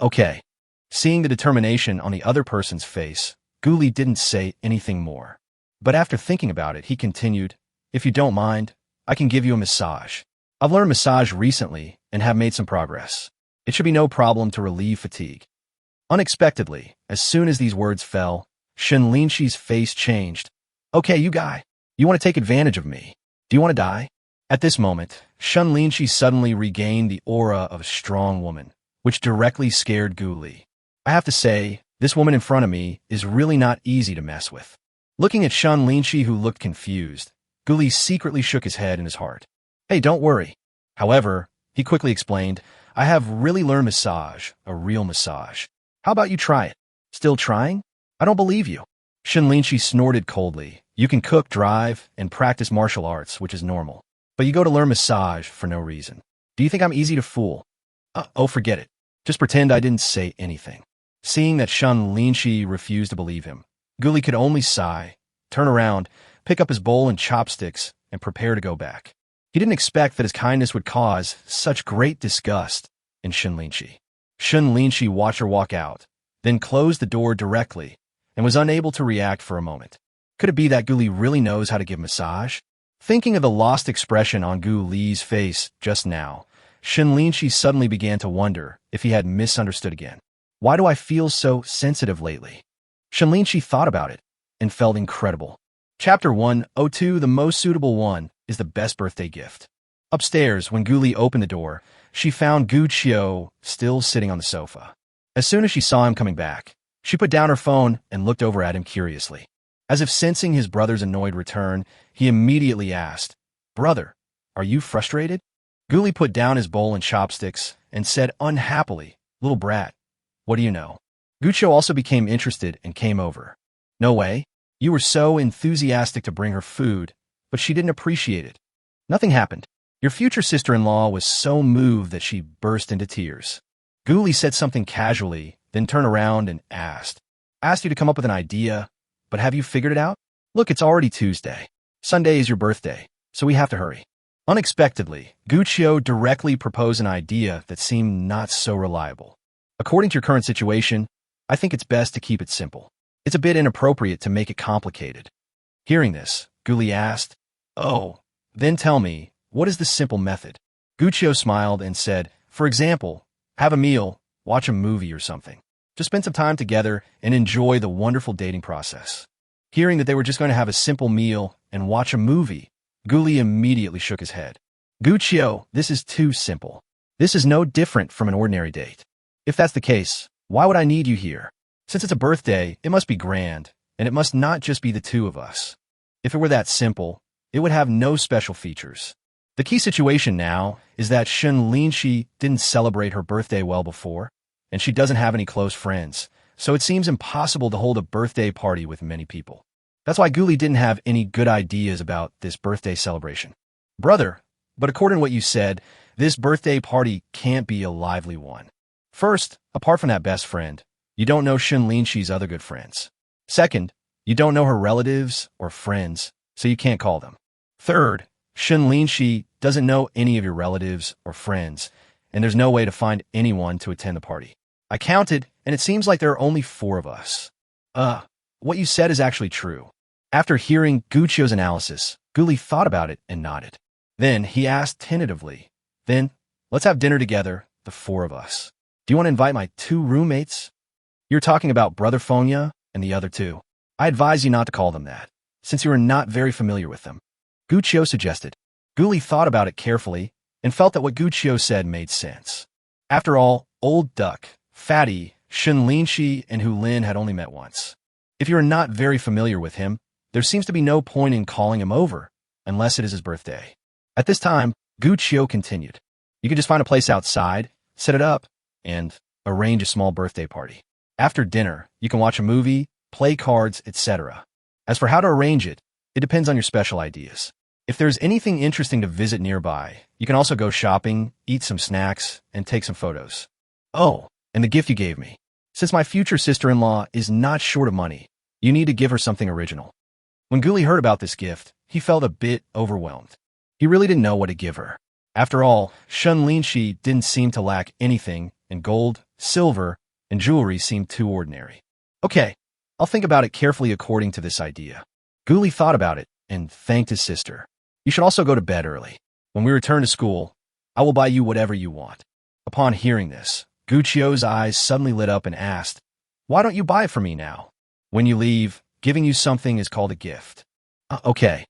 Okay. Seeing the determination on the other person's face, Guli didn't say anything more. But after thinking about it, he continued, if you don't mind, I can give you a massage. I've learned massage recently and have made some progress. It should be no problem to relieve fatigue. Unexpectedly, as soon as these words fell, Shen Linxi's face changed. Okay, you guy. You want to take advantage of me. Do you want to die? At this moment, Shen Linxi suddenly regained the aura of a strong woman, which directly scared Guli. I have to say, this woman in front of me is really not easy to mess with. Looking at Shen Linxi, who looked confused, Guli secretly shook his head in his heart. Hey, don't worry. However, he quickly explained, I have really learned massage, a real massage. How about you try it? Still trying? I don't believe you. Shen Linxi snorted coldly. You can cook, drive, and practice martial arts, which is normal. But you go to learn massage for no reason. Do you think I'm easy to fool? Oh, forget it. Just pretend I didn't say anything. Seeing that Shen Linxi refused to believe him, Guli could only sigh, turn around, pick up his bowl and chopsticks, and prepare to go back. He didn't expect that his kindness would cause such great disgust in Shen Linxi. Shen Linxi watched her walk out, then closed the door directly, and was unable to react for a moment. Could it be that Guli really knows how to give massage? Thinking of the lost expression on Gu Li's face just now, Shen Linxi suddenly began to wonder if he had misunderstood again. Why do I feel so sensitive lately? Shen Linxi thought about it and felt incredible. Chapter 102 The most suitable one is the best birthday gift. Upstairs, when Guli opened the door, she found Gu Qiu still sitting on the sofa. As soon as she saw him coming back, she put down her phone and looked over at him curiously. As if sensing his brother's annoyed return, he immediately asked, Brother, are you frustrated? Guli put down his bowl and chopsticks and said unhappily, Little brat, what do you know? Gu Qiu also became interested and came over. No way. You were so enthusiastic to bring her food, but she didn't appreciate it. Nothing happened. Your future sister-in-law was so moved that she burst into tears. Guli said something casually, then turned around and asked you to come up with an idea, but have you figured it out? Look, it's already Tuesday. Sunday is your birthday, so we have to hurry. Unexpectedly, Gu Qiu directly proposed an idea that seemed not so reliable. According to your current situation, I think it's best to keep it simple. It's a bit inappropriate to make it complicated. Hearing this, Guli asked, Oh, then tell me, what is the simple method? Gu Qiu smiled and said, For example, have a meal, watch a movie or something. Just spend some time together and enjoy the wonderful dating process. Hearing that they were just going to have a simple meal and watch a movie, Guli immediately shook his head. Gu Qiu, this is too simple. This is no different from an ordinary date. If that's the case, why would I need you here? Since it's a birthday, it must be grand, and it must not just be the two of us. If it were that simple, it would have no special features. The key situation now is that Shen Linxi didn't celebrate her birthday well before, and she doesn't have any close friends, so it seems impossible to hold a birthday party with many people. That's why Guli didn't have any good ideas about this birthday celebration. Brother, but according to what you said, this birthday party can't be a lively one. First, apart from that best friend, you don't know Shen Linxi's other good friends. Second, you don't know her relatives or friends, so you can't call them. Third, Shen Linxi doesn't know any of your relatives or friends, and there's no way to find anyone to attend the party. I counted, and it seems like there are only 4 of us. What you said is actually true. After hearing Guchio's analysis, Guli thought about it and nodded. Then he asked tentatively, "Then, let's have dinner together, the 4 of us. Do you want to invite my 2 roommates?" "You're talking about Brother Fengya and the other 2. I advise you not to call them that, since you are not very familiar with them," Guchio suggested. Guli thought about it carefully and felt that what Guchio said made sense. After all, Old Duck, Fatty, Shen Linxi, and Hu Lin had only met once. If you are not very familiar with him, there seems to be no point in calling him over, unless it is his birthday. At this time, Guchio continued. You can just find a place outside, set it up, and arrange a small birthday party. After dinner, you can watch a movie, play cards, etc. As for how to arrange it, it depends on your special ideas. If there's anything interesting to visit nearby, you can also go shopping, eat some snacks, and take some photos. Oh, and the gift you gave me. Since my future sister-in-law is not short of money, you need to give her something original. When Guli heard about this gift, he felt a bit overwhelmed. He really didn't know what to give her. After all, Shen Linxi didn't seem to lack anything, and gold, silver, and jewelry seemed too ordinary. Okay, I'll think about it carefully according to this idea. Guli thought about it and thanked his sister. You should also go to bed early. When we return to school, I will buy you whatever you want. Upon hearing this, Guchio's eyes suddenly lit up and asked, "Why don't you buy it for me now? When you leave, giving you something is called a gift." Okay.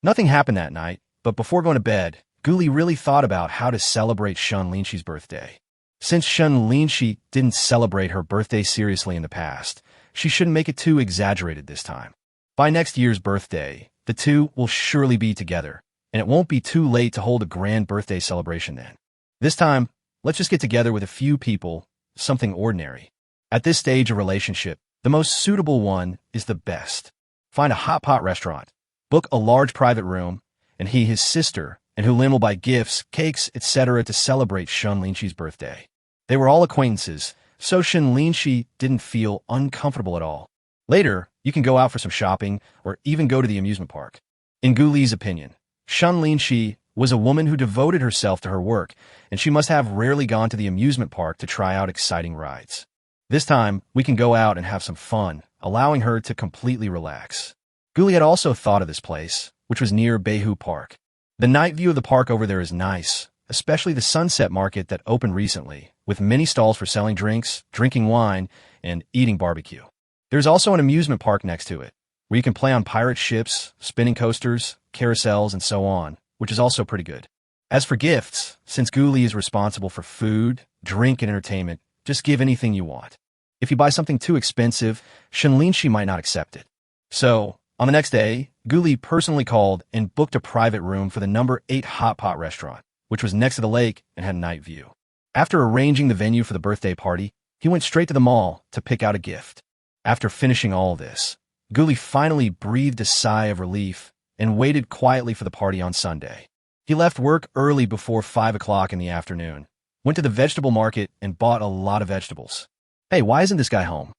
Nothing happened that night, but before going to bed, Guli really thought about how to celebrate Shen Linxi's birthday. Since Shen Linxi didn't celebrate her birthday seriously in the past, she shouldn't make it too exaggerated this time. By next year's birthday, the 2 will surely be together, and it won't be too late to hold a grand birthday celebration then. This time, let's just get together with a few people, something ordinary. At this stage of relationship, the most suitable one is the best. Find a hot pot restaurant, book a large private room, and his sister, and Hu Lin will buy gifts, cakes, etc. to celebrate Shen Linxi's birthday. They were all acquaintances, so Shen Linxi didn't feel uncomfortable at all. Later, you can go out for some shopping, or even go to the amusement park. In Guli's opinion, Shen Linxi was a woman who devoted herself to her work, and she must have rarely gone to the amusement park to try out exciting rides. This time, we can go out and have some fun, allowing her to completely relax. Guli had also thought of this place, which was near Beihu Park. The night view of the park over there is nice, especially the sunset market that opened recently, with many stalls for selling drinks, drinking wine, and eating barbecue. There's also an amusement park next to it, where you can play on pirate ships, spinning coasters, carousels, and so on, which is also pretty good. As for gifts, since Guli is responsible for food, drink, and entertainment, just give anything you want. If you buy something too expensive, Shen Linxi might not accept it. So, on the next day, Guli personally called and booked a private room for the number 8 hot pot restaurant, which was next to the lake and had a night view. After arranging the venue for the birthday party, he went straight to the mall to pick out a gift. After finishing all this, Guli finally breathed a sigh of relief and waited quietly for the party on Sunday. He left work early before 5 o'clock in the afternoon, went to the vegetable market and bought a lot of vegetables. Hey, why isn't this guy home?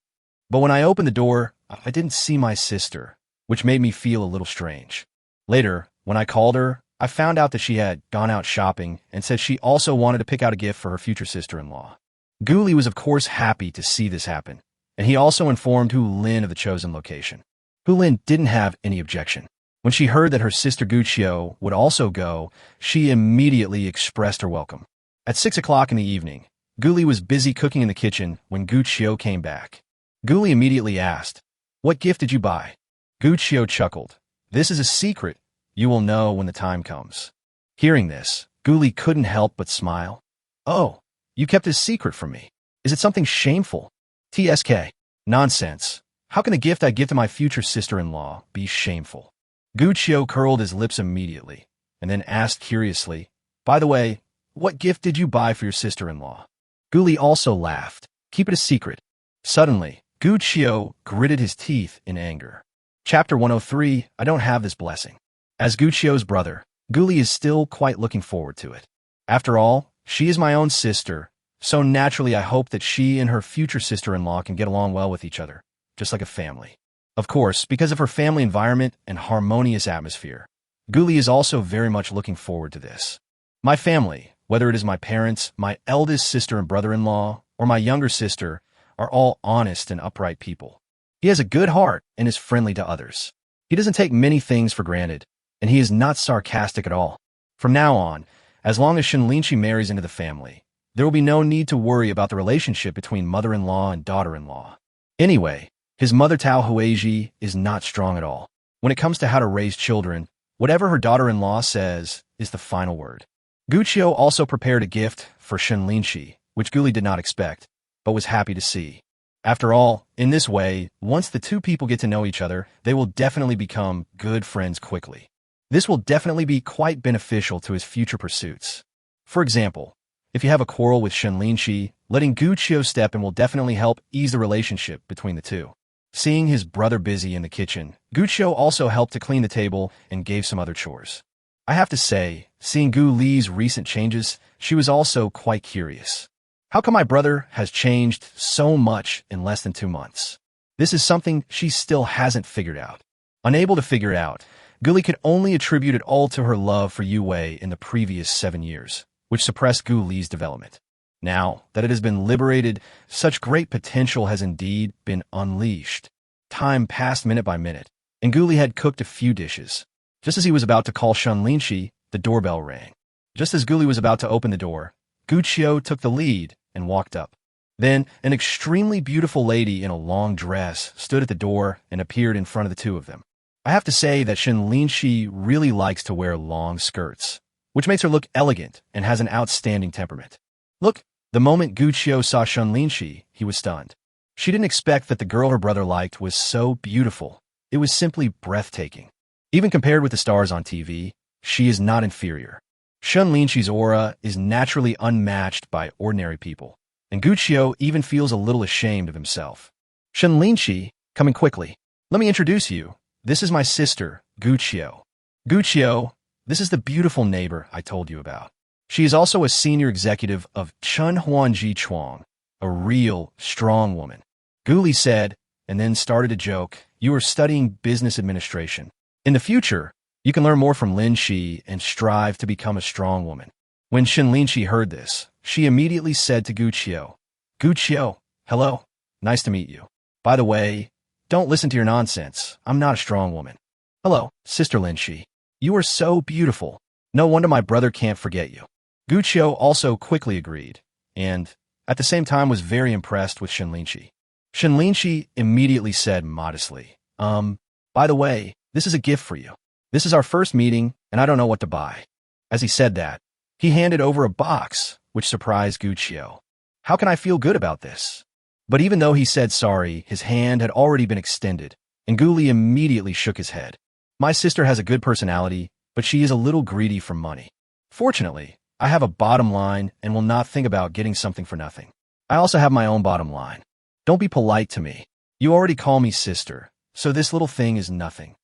But when I opened the door, I didn't see my sister, which made me feel a little strange. Later, when I called her, I found out that she had gone out shopping and said she also wanted to pick out a gift for her future sister-in-law. Guli was of course happy to see this happen, and he also informed Hu Lin of the chosen location. Hu Lin didn't have any objection. When she heard that her sister Guchio would also go, she immediately expressed her welcome. At 6 o'clock in the evening, Guli was busy cooking in the kitchen when Guchio came back. Guli immediately asked, "What gift did you buy?" Guchio chuckled. "This is a secret. You will know when the time comes." Hearing this, Guli couldn't help but smile. "Oh, you kept a secret from me. Is it something shameful?" "TSK. Nonsense. How can the gift I give to my future sister-in-law be shameful?" Guchio curled his lips immediately, and then asked curiously, "By the way, what gift did you buy for your sister-in-law?" Guli also laughed. "Keep it a secret." Suddenly, Guchio gritted his teeth in anger. Chapter 103, I don't have this blessing. As Guchio's brother, Guli is still quite looking forward to it. After all, she is my own sister, so naturally I hope that she and her future sister-in-law can get along well with each other, just like a family. Of course, because of her family environment and harmonious atmosphere, Guli is also very much looking forward to this. My family, whether it is my parents, my eldest sister and brother-in-law, or my younger sister, are all honest and upright people. He has a good heart and is friendly to others. He doesn't take many things for granted, and he is not sarcastic at all. From now on, as long as Shen Linxi marries into the family, there will be no need to worry about the relationship between mother-in-law and daughter-in-law. Anyway, his mother Tao Huiji is not strong at all. When it comes to how to raise children, whatever her daughter-in-law says is the final word. Guqiu also prepared a gift for Shen Linxi, which Guli did not expect, but was happy to see. After all, in this way, once the two people get to know each other, they will definitely become good friends quickly. This will definitely be quite beneficial to his future pursuits. For example, if you have a quarrel with Shen Linxi, letting Guqiu step in will definitely help ease the relationship between the two. Seeing his brother busy in the kitchen, Guqiu also helped to clean the table and gave some other chores. I have to say, seeing Gu Li's recent changes, she was also quite curious. How come my brother has changed so much in less than 2 months? This is something she still hasn't figured out. Unable to figure out, Guli could only attribute it all to her love for Yue in the previous 7 years, which suppressed Gu Li's development. Now that it has been liberated, such great potential has indeed been unleashed. Time passed minute by minute, and Guli had cooked a few dishes. Just as he was about to call Shen Linxi, the doorbell rang. Just as Guli was about to open the door, Guqiu took the lead and walked up. Then, an extremely beautiful lady in a long dress stood at the door and appeared in front of the two of them. I have to say that Shen Linxi really likes to wear long skirts, which makes her look elegant and has an outstanding temperament. Look, the moment Guqiu saw Shen Linxi, he was stunned. She didn't expect that the girl her brother liked was so beautiful. It was simply breathtaking. Even compared with the stars on TV, she is not inferior. Shen Linxi's aura is naturally unmatched by ordinary people, and Guqiu even feels a little ashamed of himself. Shen Linxi, coming quickly. Let me introduce you. This is my sister, Guqiu. Guqiu, this is the beautiful neighbor I told you about. She is also a senior executive of Chunhuanji Chuang, a real, strong woman. Guli said, and then started a joke. You are studying business administration. In the future, you can learn more from Linxi and strive to become a strong woman. When Shen Linxi heard this, she immediately said to Guqiu, Guqiu, hello, nice to meet you. By the way, don't listen to your nonsense. I'm not a strong woman. Hello, Sister Linxi. You are so beautiful. No wonder my brother can't forget you. Guqiu also quickly agreed, and at the same time was very impressed with Shen Linxi. Shen Linxi immediately said modestly, by the way, this is a gift for you. This is our first meeting, and I don't know what to buy. As he said that, he handed over a box, which surprised Guqiu. How can I feel good about this? But even though he said sorry, his hand had already been extended, and Guli immediately shook his head. My sister has a good personality, but she is a little greedy for money. Fortunately, I have a bottom line and will not think about getting something for nothing. I also have my own bottom line. Don't be polite to me. You already call me sister, so this little thing is nothing.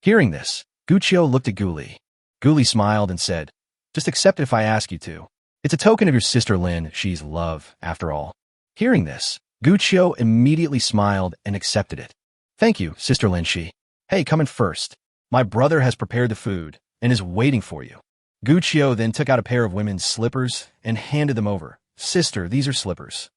Hearing this, Guqiu looked at Guli. Guli smiled and said, just accept it if I ask you to. It's a token of your sister Lin, she's love, after all. Hearing this, Guqiu immediately smiled and accepted it. Thank you, Sister Linxi. Hey, come in first. My brother has prepared the food and is waiting for you. Guqiu then took out a pair of women's slippers and handed them over. Sister, these are slippers.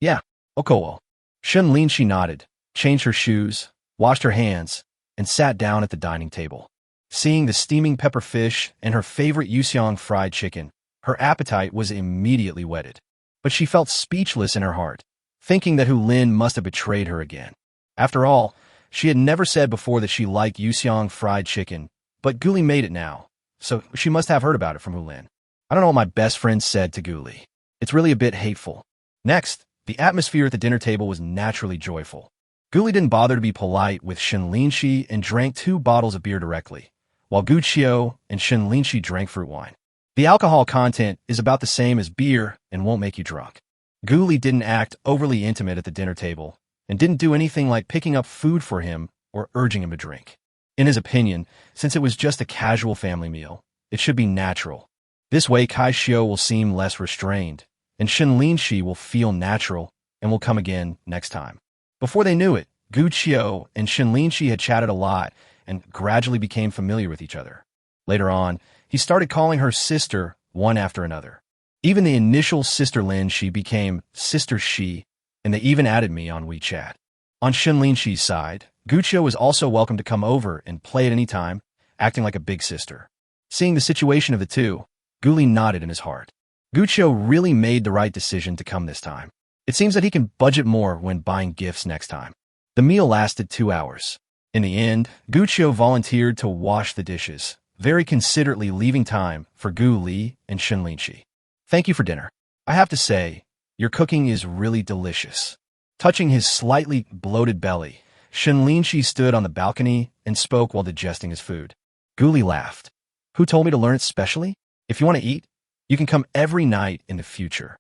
Yeah, Okowo. Shen Linxi nodded, changed her shoes, washed her hands, and sat down at the dining table. Seeing the steaming pepper fish and her favorite yuan fried chicken, her appetite was immediately whetted. But she felt speechless in her heart, thinking that Hu Lin must have betrayed her again. After all, she had never said before that she liked yuan fried chicken, but Guli made it now, so she must have heard about it from Hu Lin. I don't know what my best friend said to Guli. It's really a bit hateful. Next, the atmosphere at the dinner table was naturally joyful. Guli didn't bother to be polite with Shen Linxi and drank 2 bottles of beer directly, while Guqiu and Shen Linxi drank fruit wine. The alcohol content is about the same as beer and won't make you drunk. Guli didn't act overly intimate at the dinner table and didn't do anything like picking up food for him or urging him to drink. In his opinion, since it was just a casual family meal, it should be natural. This way Kai Xiu will seem less restrained, and Shen Linxi will feel natural and will come again next time. Before they knew it, Guqiu and Shen Linxi had chatted a lot and gradually became familiar with each other. Later on, he started calling her sister one after another. Even the initial Sister Linxi became Sister Shi, and they even added me on WeChat. On Shen Linxi's side, Guqiu was also welcome to come over and play at any time, acting like a big sister. Seeing the situation of the two, Guli nodded in his heart. Guqiu really made the right decision to come this time. It seems that he can budget more when buying gifts next time. The meal lasted 2 hours. In the end, Guqiu volunteered to wash the dishes, very considerately leaving time for Gu Li and Shen Linxi. Thank you for dinner. I have to say, your cooking is really delicious. Touching his slightly bloated belly, Shen Linxi stood on the balcony and spoke while digesting his food. Gu Li laughed. Who told me to learn it specially? If you want to eat, you can come every night in the future.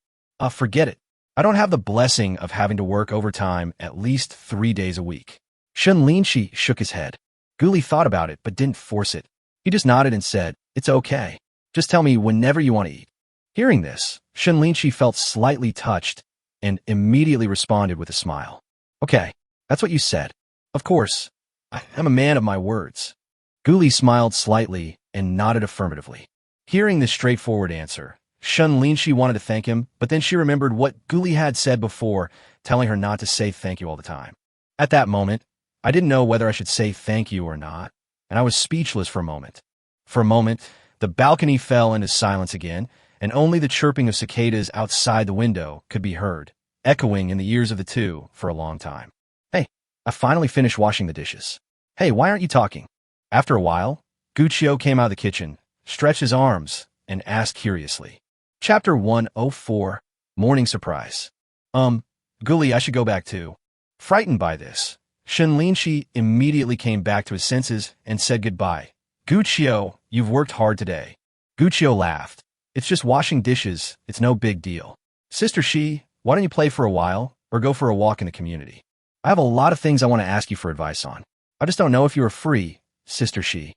Forget it. I don't have the blessing of having to work overtime at least 3 days a week. Shen Linxi shook his head. Gu Li thought about it but didn't force it. He just nodded and said, "It's okay. Just tell me whenever you want to eat." Hearing this, Shen Linxi felt slightly touched and immediately responded with a smile. "Okay, that's what you said. Of course, I am a man of my words." Gu Li smiled slightly and nodded affirmatively. Hearing this straightforward answer, Shen Linxi wanted to thank him, but then she remembered what Gu Li had said before, telling her not to say thank you all the time. At that moment, I didn't know whether I should say thank you or not, and I was speechless for a moment. For a moment, the balcony fell into silence again, and only the chirping of cicadas outside the window could be heard, echoing in the ears of the two for a long time. "Hey, I finally finished washing the dishes. Hey, why aren't you talking?" After a while, Guqiu came out of the kitchen, stretched his arms, and asked curiously. Chapter 104, Morning Surprise. Gu Li, I should go back too. Frightened by this, Shen Linxi immediately came back to his senses and said goodbye. "Guqiu, you've worked hard today." Guqiu laughed. "It's just washing dishes, it's no big deal." "Sister Shi, why don't you play for a while, or go for a walk in the community? I have a lot of things I want to ask you for advice on. I just don't know if you are free, Sister Shi."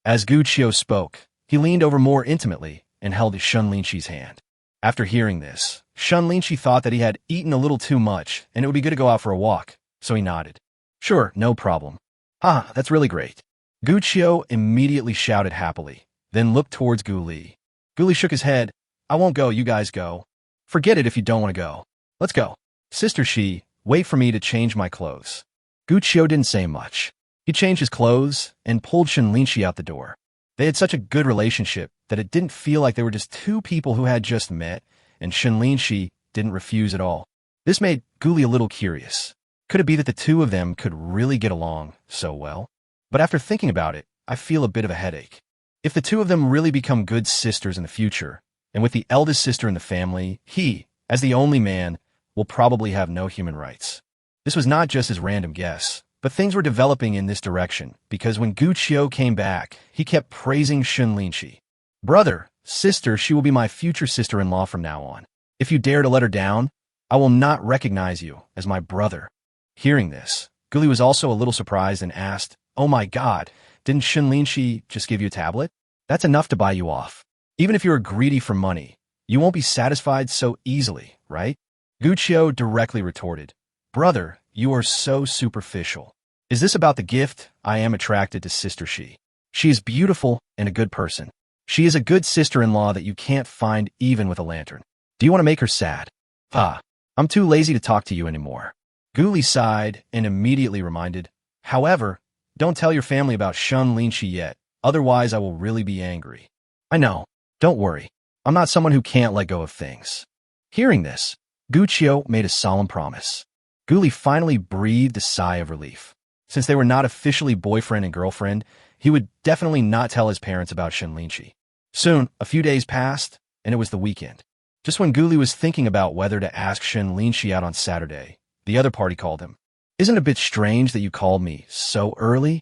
As Guqiu spoke, he leaned over more intimately and held Shen Linxi's hand. After hearing this, Shen Linxi thought that he had eaten a little too much and it would be good to go out for a walk, so he nodded. "Sure, no problem." That's really great." Guqiu immediately shouted happily, then looked towards Gu Li. Gu Li shook his head. "I won't go, you guys go. Forget it if you don't want to go. Let's go. Sister Shi, wait for me to change my clothes." Guqiu didn't say much. He changed his clothes and pulled Shen Linxi out the door. They had such a good relationship that it didn't feel like they were just two people who had just met, and Shen Linxi didn't refuse at all. This made Gu Li a little curious. Could it be that the two of them could really get along so well? But after thinking about it, I feel a bit of a headache. If the two of them really become good sisters in the future, and with the eldest sister in the family, he, as the only man, will probably have no human rights. This was not just his random guess, but things were developing in this direction, because when Guqiu came back, he kept praising Shen Linxi. "Brother, sister, she will be my future sister-in-law from now on. If you dare to let her down, I will not recognize you as my brother." Hearing this, Gu Li was also a little surprised and asked, "Oh my god, didn't Shen Linxi just give you a tablet? That's enough to buy you off. Even if you're greedy for money, you won't be satisfied so easily, right?" Guqiu directly retorted, "Brother, you are so superficial. Is this about the gift? I am attracted to Sister Shi. She is beautiful and a good person. She is a good sister-in-law that you can't find even with a lantern. Do you want to make her sad? I'm too lazy to talk to you anymore." Gu Li sighed and immediately reminded, "However, don't tell your family about Shen Linxi yet, otherwise I will really be angry." "I know. Don't worry. I'm not someone who can't let go of things." Hearing this, Guqiu made a solemn promise. Gu Li finally breathed a sigh of relief. Since they were not officially boyfriend and girlfriend, he would definitely not tell his parents about Shen Linxi. Soon, a few days passed, and it was the weekend. Just when Gu Li was thinking about whether to ask Shen Linxi out on Saturday, the other party called him. "Isn't it a bit strange that you called me so early?"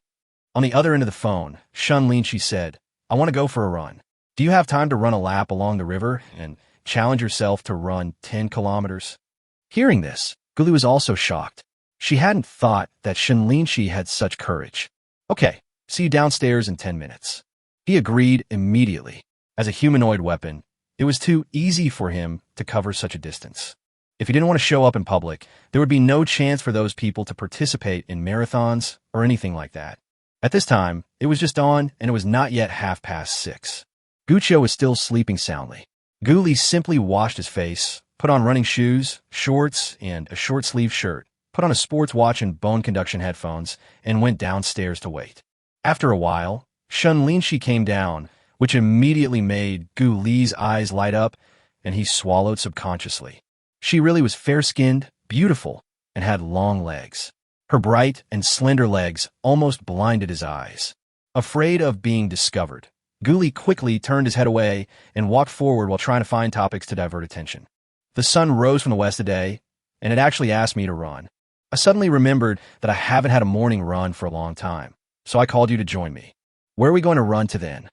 On the other end of the phone, Shen Linxi said, "I want to go for a run. Do you have time to run a lap along the river and challenge yourself to run 10 kilometers? Hearing this, Gu Li was also shocked. She hadn't thought that Shen Linxi had such courage. "Okay, see you downstairs in 10 minutes. He agreed immediately. As a humanoid weapon, it was too easy for him to cover such a distance. If he didn't want to show up in public, there would be no chance for those people to participate in marathons or anything like that. At this time, it was just dawn, and it was not yet 6:30. Gu Qiu was still sleeping soundly. Gu Li simply washed his face, put on running shoes, shorts, and a short-sleeved shirt, put on a sports watch and bone conduction headphones, and went downstairs to wait. After a while, Shen Linxi came down, which immediately made Gu Li's eyes light up, and he swallowed subconsciously. She really was fair-skinned, beautiful, and had long legs. Her bright and slender legs almost blinded his eyes. Afraid of being discovered, Gu Li quickly turned his head away and walked forward while trying to find topics to divert attention. The sun rose from the west today, and it actually asked me to run. I suddenly remembered that I haven't had a morning run for a long time, so I called you to join me. Where are we going to run to then?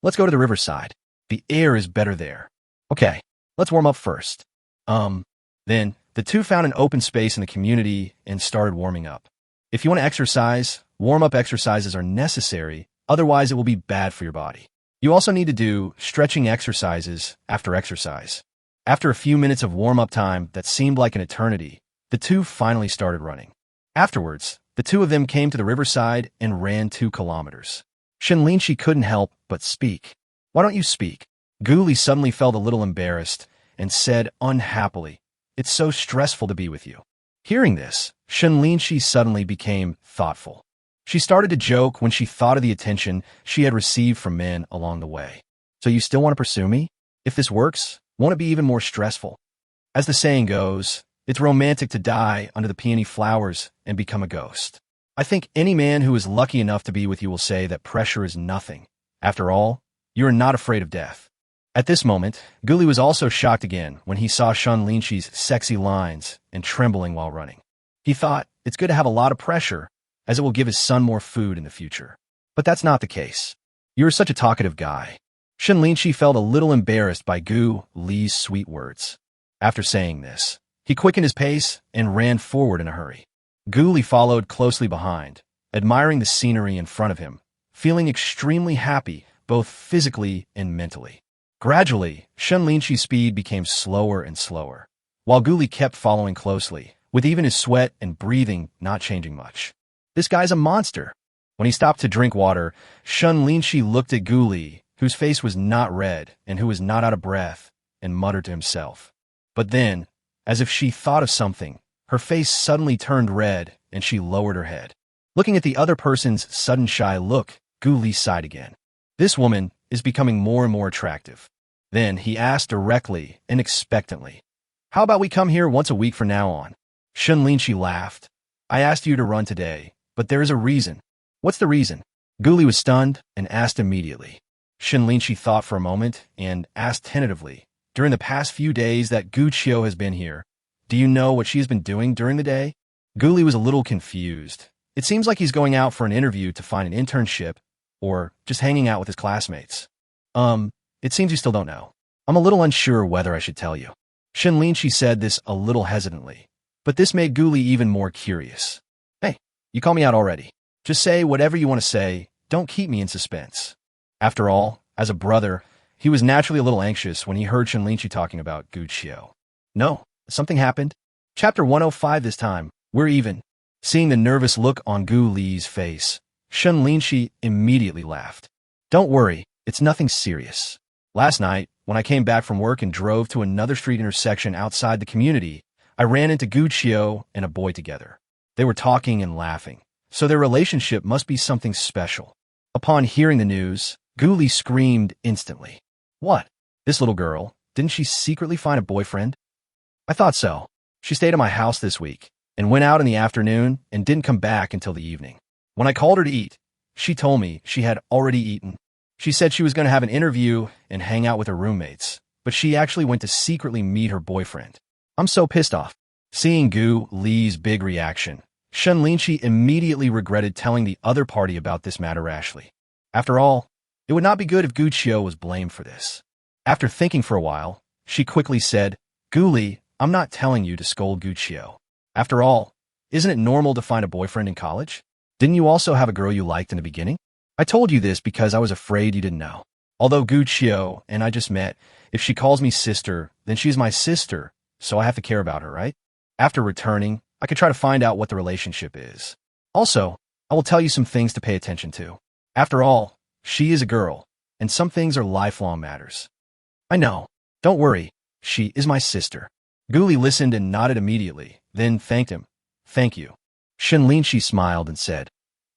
Let's go to the riverside. The air is better there. Okay, let's warm up first. Then the two found an open space in the community and started warming up. If you want to exercise, warm-up exercises are necessary, otherwise it will be bad for your body. You also need to do stretching exercises after exercise. After a few minutes of warm-up time that seemed like an eternity, the two finally started running. Afterwards, the two of them came to the riverside and ran 2 kilometers. Shen Linxi couldn't help but speak. Why don't you speak? Gu Li suddenly felt a little embarrassed and said unhappily, It's so stressful to be with you. Hearing this, Shen Linxi suddenly became thoughtful. She started to joke when she thought of the attention she had received from men along the way. So you still want to pursue me? If this works, won't it be even more stressful? As the saying goes, it's romantic to die under the peony flowers and become a ghost. I think any man who is lucky enough to be with you will say that pressure is nothing. After all, you are not afraid of death. At this moment, Gu Li was also shocked again when he saw Shen Linxi's sexy lines and trembling while running. He thought it's good to have a lot of pressure, as it will give his son more food in the future. But that's not the case. You're such a talkative guy. Shen Linxi felt a little embarrassed by Gu Li's sweet words. After saying this, he quickened his pace and ran forward in a hurry. Gu Li followed closely behind, admiring the scenery in front of him, feeling extremely happy both physically and mentally. Gradually, Shen Linxi's speed became slower and slower, while Gu Li kept following closely, with even his sweat and breathing not changing much. This guy's a monster. When he stopped to drink water, Shen Linxi looked at Gu Li, whose face was not red and who was not out of breath, and muttered to himself. But then, as if she thought of something, her face suddenly turned red and she lowered her head. Looking at the other person's sudden shy look, Gu Li sighed again. This woman is becoming more and more attractive. Then he asked directly and expectantly, How about we come here once a week from now on? Shen Linxi laughed. I asked you to run today, but there is a reason. What's the reason? Gu Li was stunned and asked immediately. Shen Linxi thought for a moment and asked tentatively, During the past few days that Gu Qiu has been here, do you know what she has been doing during the day? Gu Li was a little confused. It seems like he's going out for an interview to find an internship, or just hanging out with his classmates. It seems you still don't know. I'm a little unsure whether I should tell you. Shen Linxi said this a little hesitantly, but this made Gu Li even more curious. Hey, you call me out already. Just say whatever you want to say. Don't keep me in suspense. After all, as a brother, he was naturally a little anxious when he heard Shen Linxi talking about Gu Qiu. No, something happened. Chapter 105 this time. We're even. Seeing the nervous look on Gu Li's face, Shen Linxi immediately laughed. Don't worry, it's nothing serious. Last night, when I came back from work and drove to another street intersection outside the community, I ran into Gu Qiu and a boy together. They were talking and laughing, so their relationship must be something special. Upon hearing the news, Gu Li screamed instantly. What? This little girl, didn't she secretly find a boyfriend? I thought so. She stayed at my house this week and went out in the afternoon and didn't come back until the evening. When I called her to eat, she told me she had already eaten. She said she was going to have an interview and hang out with her roommates, but she actually went to secretly meet her boyfriend. I'm so pissed off. Seeing Gu Li's big reaction, Shen Linxi immediately regretted telling the other party about this matter rashly. After all, it would not be good if Gu Qiu was blamed for this. After thinking for a while, she quickly said, Gu Li, I'm not telling you to scold Gu Qiu. After all, isn't it normal to find a boyfriend in college? Didn't you also have a girl you liked in the beginning? I told you this because I was afraid you didn't know. Although Gu Qiu and I just met, if she calls me sister, then she's my sister, so I have to care about her, right? After returning, I could try to find out what the relationship is. Also, I will tell you some things to pay attention to. After all, she is a girl, and some things are lifelong matters. I know. Don't worry. She is my sister. Guli listened and nodded immediately, then thanked him. Thank you. Shen Linxi smiled and said,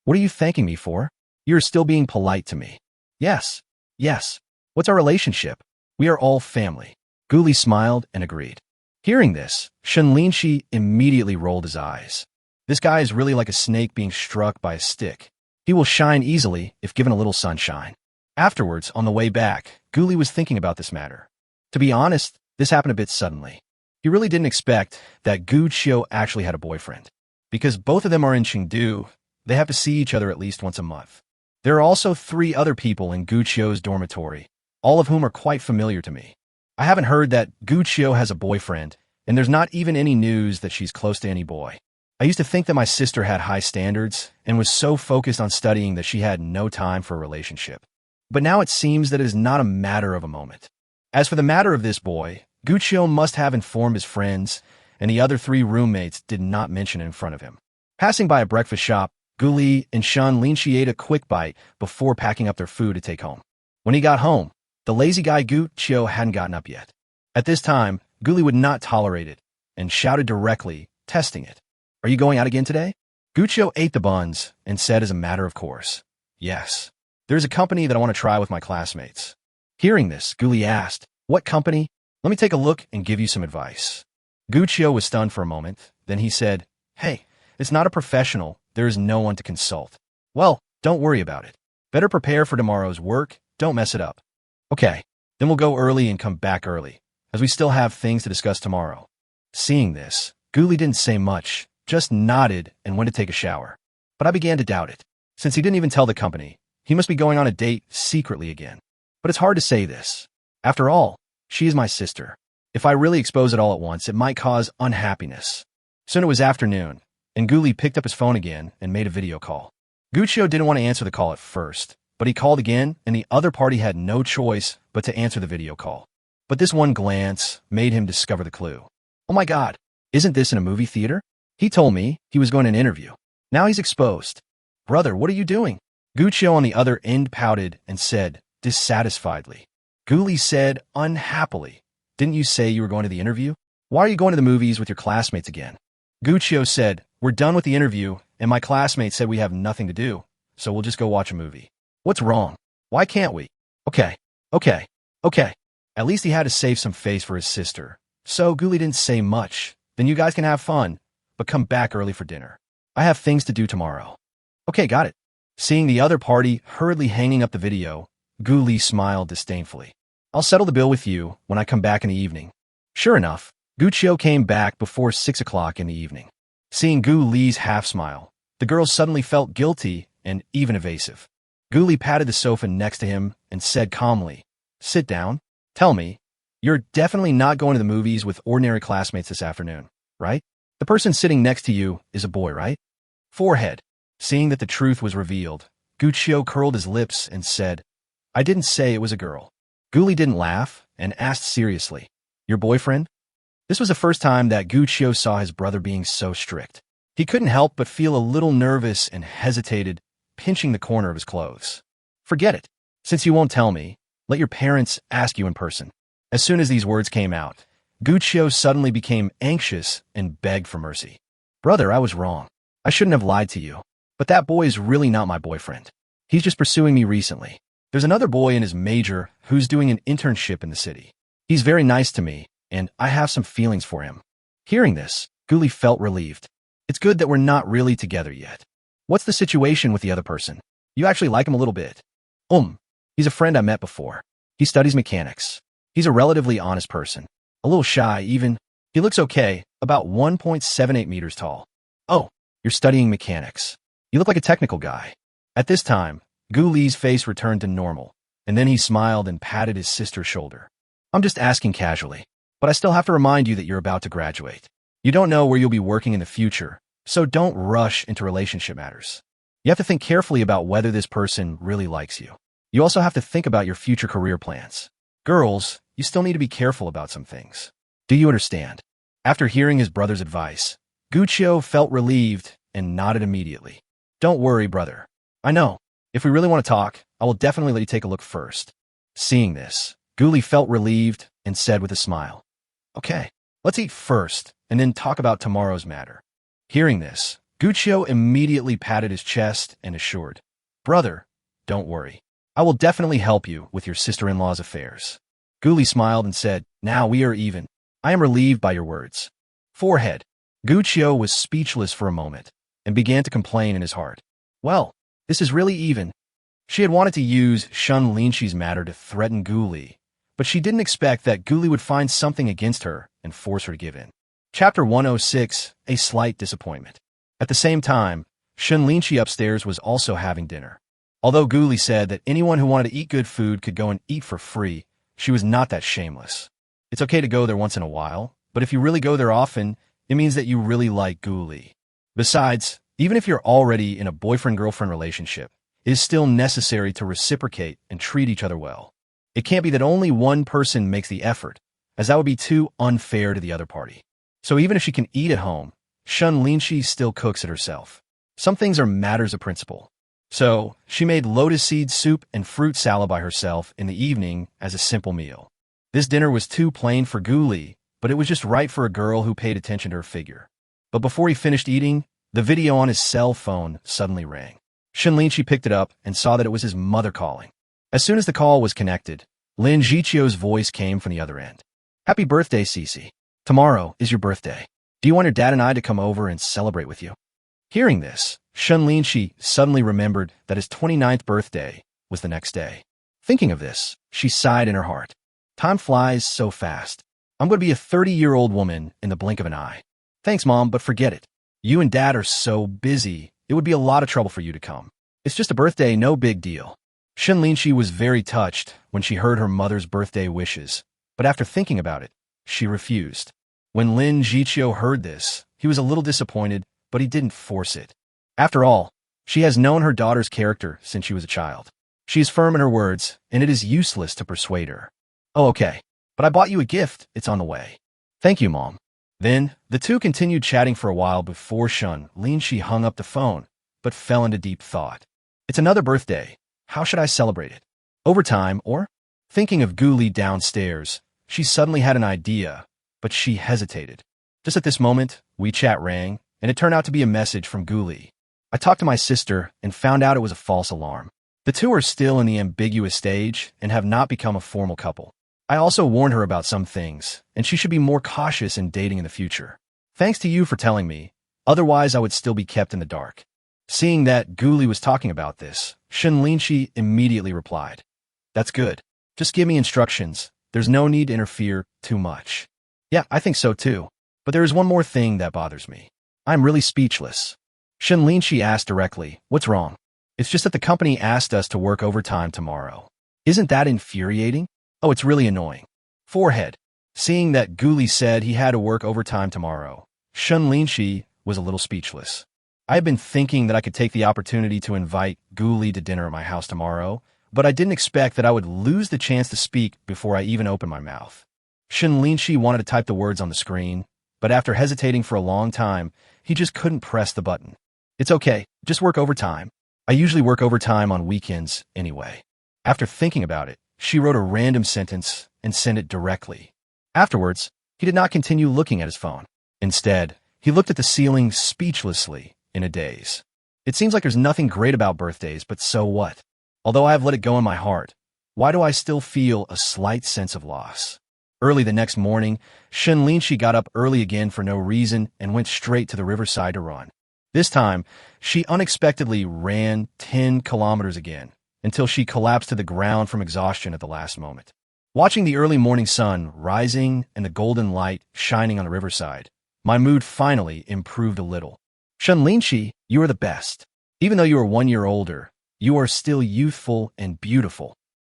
What are you thanking me for? You're still being polite to me. Yes. Yes. What's our relationship? We are all family. Guli smiled and agreed. Hearing this, Shen Linxi immediately rolled his eyes. This guy is really like a snake being struck by a stick. He will shine easily if given a little sunshine. Afterwards, on the way back, Guli was thinking about this matter. To be honest, this happened a bit suddenly. He really didn't expect that Gu Qiu actually had a boyfriend. Because both of them are in Chengdu, they have to see each other at least once a month. There are also 3 other people in Gu Qiu's dormitory, all of whom are quite familiar to me. I haven't heard that Gu Qiu has a boyfriend, and there's not even any news that she's close to any boy. I used to think that my sister had high standards and was so focused on studying that she had no time for a relationship. But now it seems that it is not a matter of a moment. As for the matter of this boy, Gu Qiu must have informed his friends, and the other 3 roommates did not mention it in front of him. Passing by a breakfast shop, Guli and Shen Linxi ate a quick bite before packing up their food to take home. When he got home, the lazy guy Gu Qiu hadn't gotten up yet. At this time, Guli would not tolerate it and shouted directly, testing it. Are you going out again today? Gu Qiu ate the buns and said as a matter of course, Yes. There's a company that I want to try with my classmates. Hearing this, Guli asked, What company? Let me take a look and give you some advice. Gu Qiu was stunned for a moment. Then he said, Hey, it's not a professional. There is no one to consult. Well, don't worry about it. Better prepare for tomorrow's work. Don't mess it up. Okay, then we'll go early and come back early, as we still have things to discuss tomorrow. Seeing this, Guli didn't say much, just nodded and went to take a shower. But I began to doubt it. Since he didn't even tell the company, he must be going on a date secretly again. But it's hard to say this. After all, she is my sister. If I really expose it all at once, it might cause unhappiness. Soon it was afternoon, and Guli picked up his phone again and made a video call. Gu Qiu didn't want to answer the call at first, but he called again, and the other party had no choice but to answer the video call. But this one glance made him discover the clue. Oh my God, isn't this in a movie theater? He told me he was going to an interview. Now he's exposed. Brother, what are you doing? Gu Qiu on the other end pouted and said, dissatisfiedly. Guli said, unhappily, Didn't you say you were going to the interview? Why are you going to the movies with your classmates again? Gu Qiu said, We're done with the interview, and my classmates said we have nothing to do, so we'll just go watch a movie. What's wrong? Why can't we? Okay. At least he had to save some face for his sister. So Guli didn't say much. Then you guys can have fun, but come back early for dinner. I have things to do tomorrow. Okay, got it. Seeing the other party hurriedly hanging up the video, Guli smiled disdainfully. I'll settle the bill with you when I come back in the evening. Sure enough, Gu Qiu came back before 6 o'clock in the evening. Seeing Gu Li's half-smile, the girls suddenly felt guilty and even evasive. Gu Li patted the sofa next to him and said calmly, Sit down. Tell me, you're definitely not going to the movies with ordinary classmates this afternoon, right? The person sitting next to you is a boy, right? Forehead. Seeing that the truth was revealed, Gu Qiu curled his lips and said, I didn't say it was a girl. Gu Li didn't laugh and asked seriously, Your boyfriend? This was the first time that Gu Qiu saw his brother being so strict. He couldn't help but feel a little nervous and hesitated, pinching the corner of his clothes. Forget it. Since you won't tell me, let your parents ask you in person. As soon as these words came out, Gu Qiu suddenly became anxious and begged for mercy. Brother, I was wrong. I shouldn't have lied to you. But that boy is really not my boyfriend. He's just pursuing me recently. There's another boy in his major who's doing an internship in the city. He's very nice to me, and I have some feelings for him. Hearing this, Gu Li felt relieved. It's good that we're not really together yet. What's the situation with the other person? You actually like him a little bit. He's a friend I met before. He studies mechanics. He's a relatively honest person. A little shy, even. He looks okay, about 1.78 meters tall. Oh, you're studying mechanics. You look like a technical guy. At this time, Gu Li's face returned to normal, and then he smiled and patted his sister's shoulder. I'm just asking casually, but I still have to remind you that you're about to graduate. You don't know where you'll be working in the future, so don't rush into relationship matters. You have to think carefully about whether this person really likes you. You also have to think about your future career plans. Girls, you still need to be careful about some things. Do you understand? After hearing his brother's advice, Gu Qiu felt relieved and nodded immediately. Don't worry, brother. I know. If we really want to talk, I will definitely let you take a look first. Seeing this, Guli felt relieved and said with a smile, Okay, let's eat first and then talk about tomorrow's matter. Hearing this, Guccio immediately patted his chest and assured, Brother, don't worry. I will definitely help you with your sister-in-law's affairs. Guli smiled and said, Now we are even. I am relieved by your words. Forehead. Guccio was speechless for a moment and began to complain in his heart. Well, this is really even. She had wanted to use Shen Linxi's matter to threaten Guli, but she didn't expect that Guli would find something against her and force her to give in. Chapter 106, A Slight Disappointment. At the same time, Shen Linxi upstairs was also having dinner. Although Guli said that anyone who wanted to eat good food could go and eat for free, she was not that shameless. It's okay to go there once in a while, but if you really go there often, it means that you really like Guli. Besides, even if you're already in a boyfriend-girlfriend relationship, it is still necessary to reciprocate and treat each other well. It can't be that only one person makes the effort, as that would be too unfair to the other party. So even if she can eat at home, Shen Linxi still cooks it herself. Some things are matters of principle. So she made lotus seed soup and fruit salad by herself in the evening as a simple meal. This dinner was too plain for Guli, but it was just right for a girl who paid attention to her figure. But before he finished eating, the video on his cell phone suddenly rang. Shen Linxi picked it up and saw that it was his mother calling. As soon as the call was connected, Lin Jichio's voice came from the other end. Happy birthday, Cici. Tomorrow is your birthday. Do you want your dad and I to come over and celebrate with you? Hearing this, Shen Linxi suddenly remembered that his 29th birthday was the next day. Thinking of this, she sighed in her heart. Time flies so fast. I'm going to be a 30-year-old woman in the blink of an eye. Thanks, Mom, but forget it. You and Dad are so busy, it would be a lot of trouble for you to come. It's just a birthday, no big deal. Shen Linxi was very touched when she heard her mother's birthday wishes, but after thinking about it, she refused. When Lin Jichio heard this, he was a little disappointed, but he didn't force it. After all, she has known her daughter's character since she was a child. She is firm in her words, and it is useless to persuade her. Oh, okay, but I bought you a gift. It's on the way. Thank you, Mom. Then, the two continued chatting for a while before Shen Linxi hung up the phone, but fell into deep thought. It's another birthday. How should I celebrate it? Overtime, or? Thinking of Guli downstairs, she suddenly had an idea, but she hesitated. Just at this moment, WeChat rang, and it turned out to be a message from Guli. I talked to my sister and found out it was a false alarm. The two are still in the ambiguous stage and have not become a formal couple. I also warned her about some things, and she should be more cautious in dating in the future. Thanks to you for telling me, otherwise I would still be kept in the dark. Seeing that Guli was talking about this, Shen Linxi immediately replied, That's good. Just give me instructions. There's no need to interfere too much. Yeah, I think so too. But there is one more thing that bothers me. I'm really speechless. Shen Linxi asked directly, What's wrong? It's just that the company asked us to work overtime tomorrow. Isn't that infuriating? Oh, it's really annoying. Forehead. Seeing that Guli said he had to work overtime tomorrow, Shen Linxi was a little speechless. I had been thinking that I could take the opportunity to invite Guli to dinner at my house tomorrow, but I didn't expect that I would lose the chance to speak before I even opened my mouth. Shen Linxi wanted to type the words on the screen, but after hesitating for a long time, he just couldn't press the button. It's okay, just work overtime. I usually work overtime on weekends anyway. After thinking about it, she wrote a random sentence and sent it directly. Afterwards, he did not continue looking at his phone. Instead, he looked at the ceiling speechlessly in a daze. It seems like there's nothing great about birthdays, but so what? Although I have let it go in my heart, why do I still feel a slight sense of loss? Early the next morning, Shen Linxi got up early again for no reason and went straight to the riverside to run. This time, she unexpectedly ran 10 kilometers again, until she collapsed to the ground from exhaustion at the last moment. Watching the early morning sun rising and the golden light shining on the riverside, my mood finally improved a little. Shen Linxi, you are the best. Even though you are 1 year older, you are still youthful and beautiful.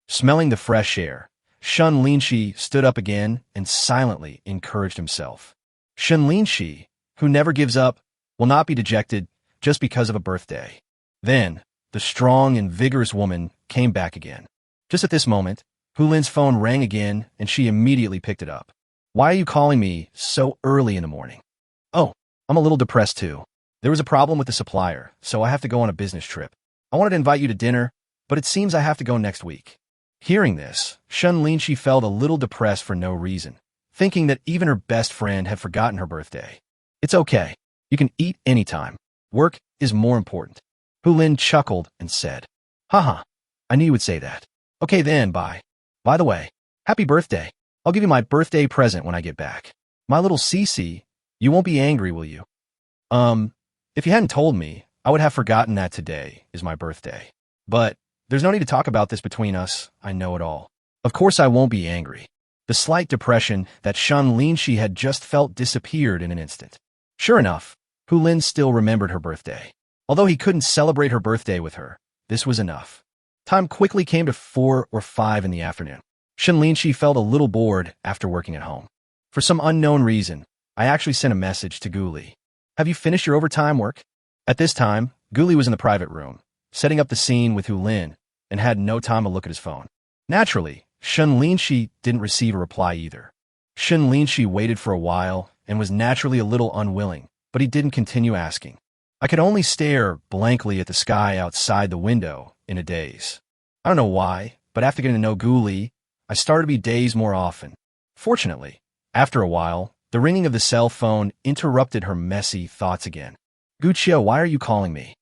Smelling the fresh air, Shen Linxi stood up again and silently encouraged himself. Shen Linxi, who never gives up, will not be dejected just because of a birthday. Then, the strong and vigorous woman came back again. Just at this moment, Hulin's phone rang again, and she immediately picked it up. Why are you calling me so early in the morning? Oh, I'm a little depressed too. There was a problem with the supplier, so I have to go on a business trip. I wanted to invite you to dinner, but it seems I have to go next week. Hearing this, Shen Linxi felt a little depressed for no reason, thinking that even her best friend had forgotten her birthday. It's okay. You can eat anytime. Work is more important. Hu Lin chuckled and said, Haha, I knew you would say that. Okay then, bye. By the way, happy birthday. I'll give you my birthday present when I get back. My little Cece, you won't be angry, will you? If you hadn't told me, I would have forgotten that today is my birthday. But there's no need to talk about this between us. I know it all. Of course I won't be angry. The slight depression that Shen Linxi had just felt disappeared in an instant. Sure enough, Hu Lin still remembered her birthday. Although he couldn't celebrate her birthday with her, this was enough. Time quickly came to 4 or 5 in the afternoon. Shen Linxi felt a little bored after working at home. For some unknown reason, I actually sent a message to Guli. Have you finished your overtime work? At this time, Guli was in the private room, setting up the scene with Hu Lin, and had no time to look at his phone. Naturally, Shen Linxi didn't receive a reply either. Shen Linxi waited for a while and was naturally a little unwilling, but he didn't continue asking. I could only stare blankly at the sky outside the window in a daze. I don't know why, but after getting to know Guli, I started to be dazed more often. Fortunately, after a while, the ringing of the cell phone interrupted her messy thoughts again. Guqiu, why are you calling me?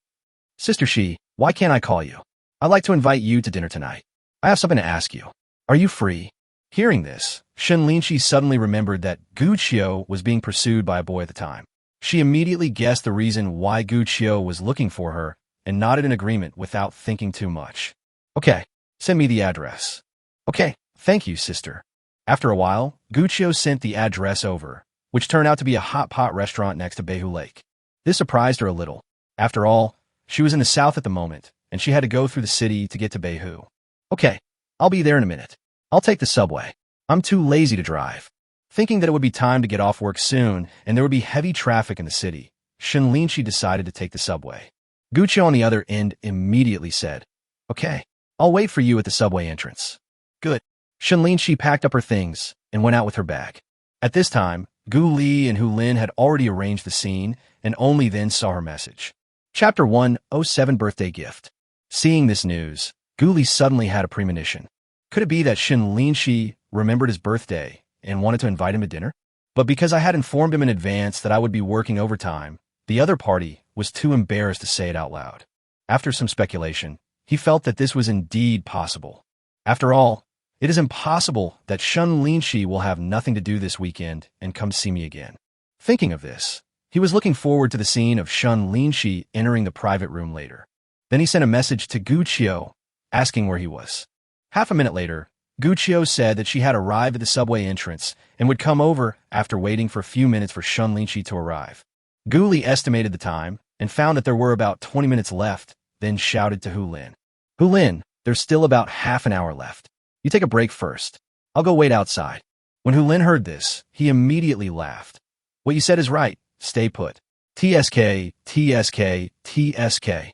Sister Shi, why can't I call you? I'd like to invite you to dinner tonight. I have something to ask you. Are you free? Hearing this, Shen Linxi suddenly remembered that Guqiu was being pursued by a boy at the time. She immediately guessed the reason why Guqiu was looking for her and nodded in agreement without thinking too much. Okay, send me the address. Okay, thank you, sister. After a while, Guqiu sent the address over, which turned out to be a hot pot restaurant next to Beihu Lake. This surprised her a little. After all, she was in the south at the moment, and she had to go through the city to get to Beihu. Okay, I'll be there in a minute. I'll take the subway. I'm too lazy to drive. Thinking that it would be time to get off work soon and there would be heavy traffic in the city, Shen Linxi decided to take the subway. Guqiu on the other end immediately said, Okay, I'll wait for you at the subway entrance. Good. Shen Linxi packed up her things and went out with her bag. At this time, Gu Li and Hu Lin had already arranged the scene and only then saw her message. Chapter 107 Birthday Gift. Seeing this news, Gu Li suddenly had a premonition. Could it be that Shen Linxi remembered his birthday and wanted to invite him to dinner? But because I had informed him in advance that I would be working overtime, the other party was too embarrassed to say it out loud. After some speculation, he felt that this was indeed possible. After all, it is impossible that Shen Linxi will have nothing to do this weekend and come see me again. Thinking of this, he was looking forward to the scene of Shen Linxi entering the private room later. Then he sent a message to Guqiu, asking where he was. Half a minute later, Guqiu said that she had arrived at the subway entrance and would come over after waiting for a few minutes for Shen Linxi to arrive. Gu Li estimated the time and found that there were about 20 minutes left, then shouted to Hu Lin. Hu Lin, there's still about half an hour left. You take a break first. I'll go wait outside. When Hu Lin heard this, he immediately laughed. What you said is right. Stay put. TSK, TSK, TSK.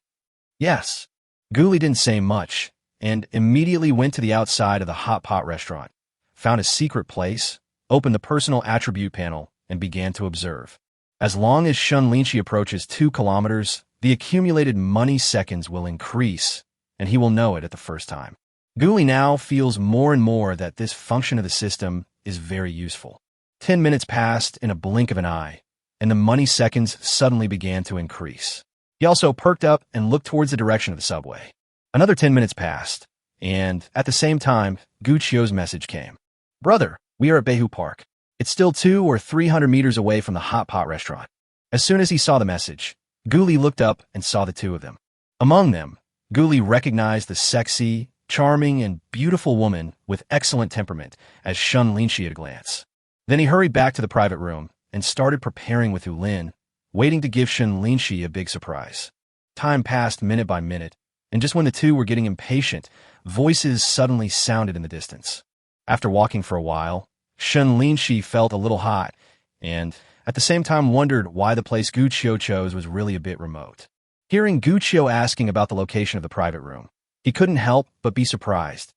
Yes. Gu Li didn't say much and immediately went to the outside of the hot pot restaurant, found a secret place, opened the personal attribute panel, and began to observe. As long as Shen Linxi approaches 2 kilometers, the accumulated money seconds will increase, and he will know it at the first time. Gu Li now feels more and more that this function of the system is very useful. 10 minutes passed in a blink of an eye, and the money seconds suddenly began to increase. He also perked up and looked towards the direction of the subway. Another 10 minutes passed, and at the same time, Guqiu's message came. Brother, we are at Beihu Park. It's still 200 or 300 meters away from the hot pot restaurant. As soon as he saw the message, Gu Li looked up and saw the 2 of them. Among them, Gu Li recognized the sexy, charming, and beautiful woman with excellent temperament as Shen Linxi at a glance. Then he hurried back to the private room and started preparing with Hu Lin, waiting to give Shen Linxi a big surprise. Time passed minute by minute, and just when the 2 were getting impatient, voices suddenly sounded in the distance. After walking for a while, Shen Linxi felt a little hot, and at the same time wondered why the place Guqiu chose was really a bit remote. Hearing Guqiu asking about the location of the private room, he couldn't help but be surprised.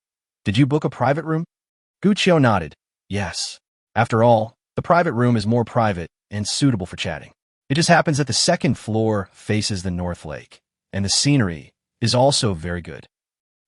Did you book a private room? Guqiu nodded. Yes. After all, the private room is more private and suitable for chatting. It just happens that the second floor faces the North Lake, and the scenery is also very good.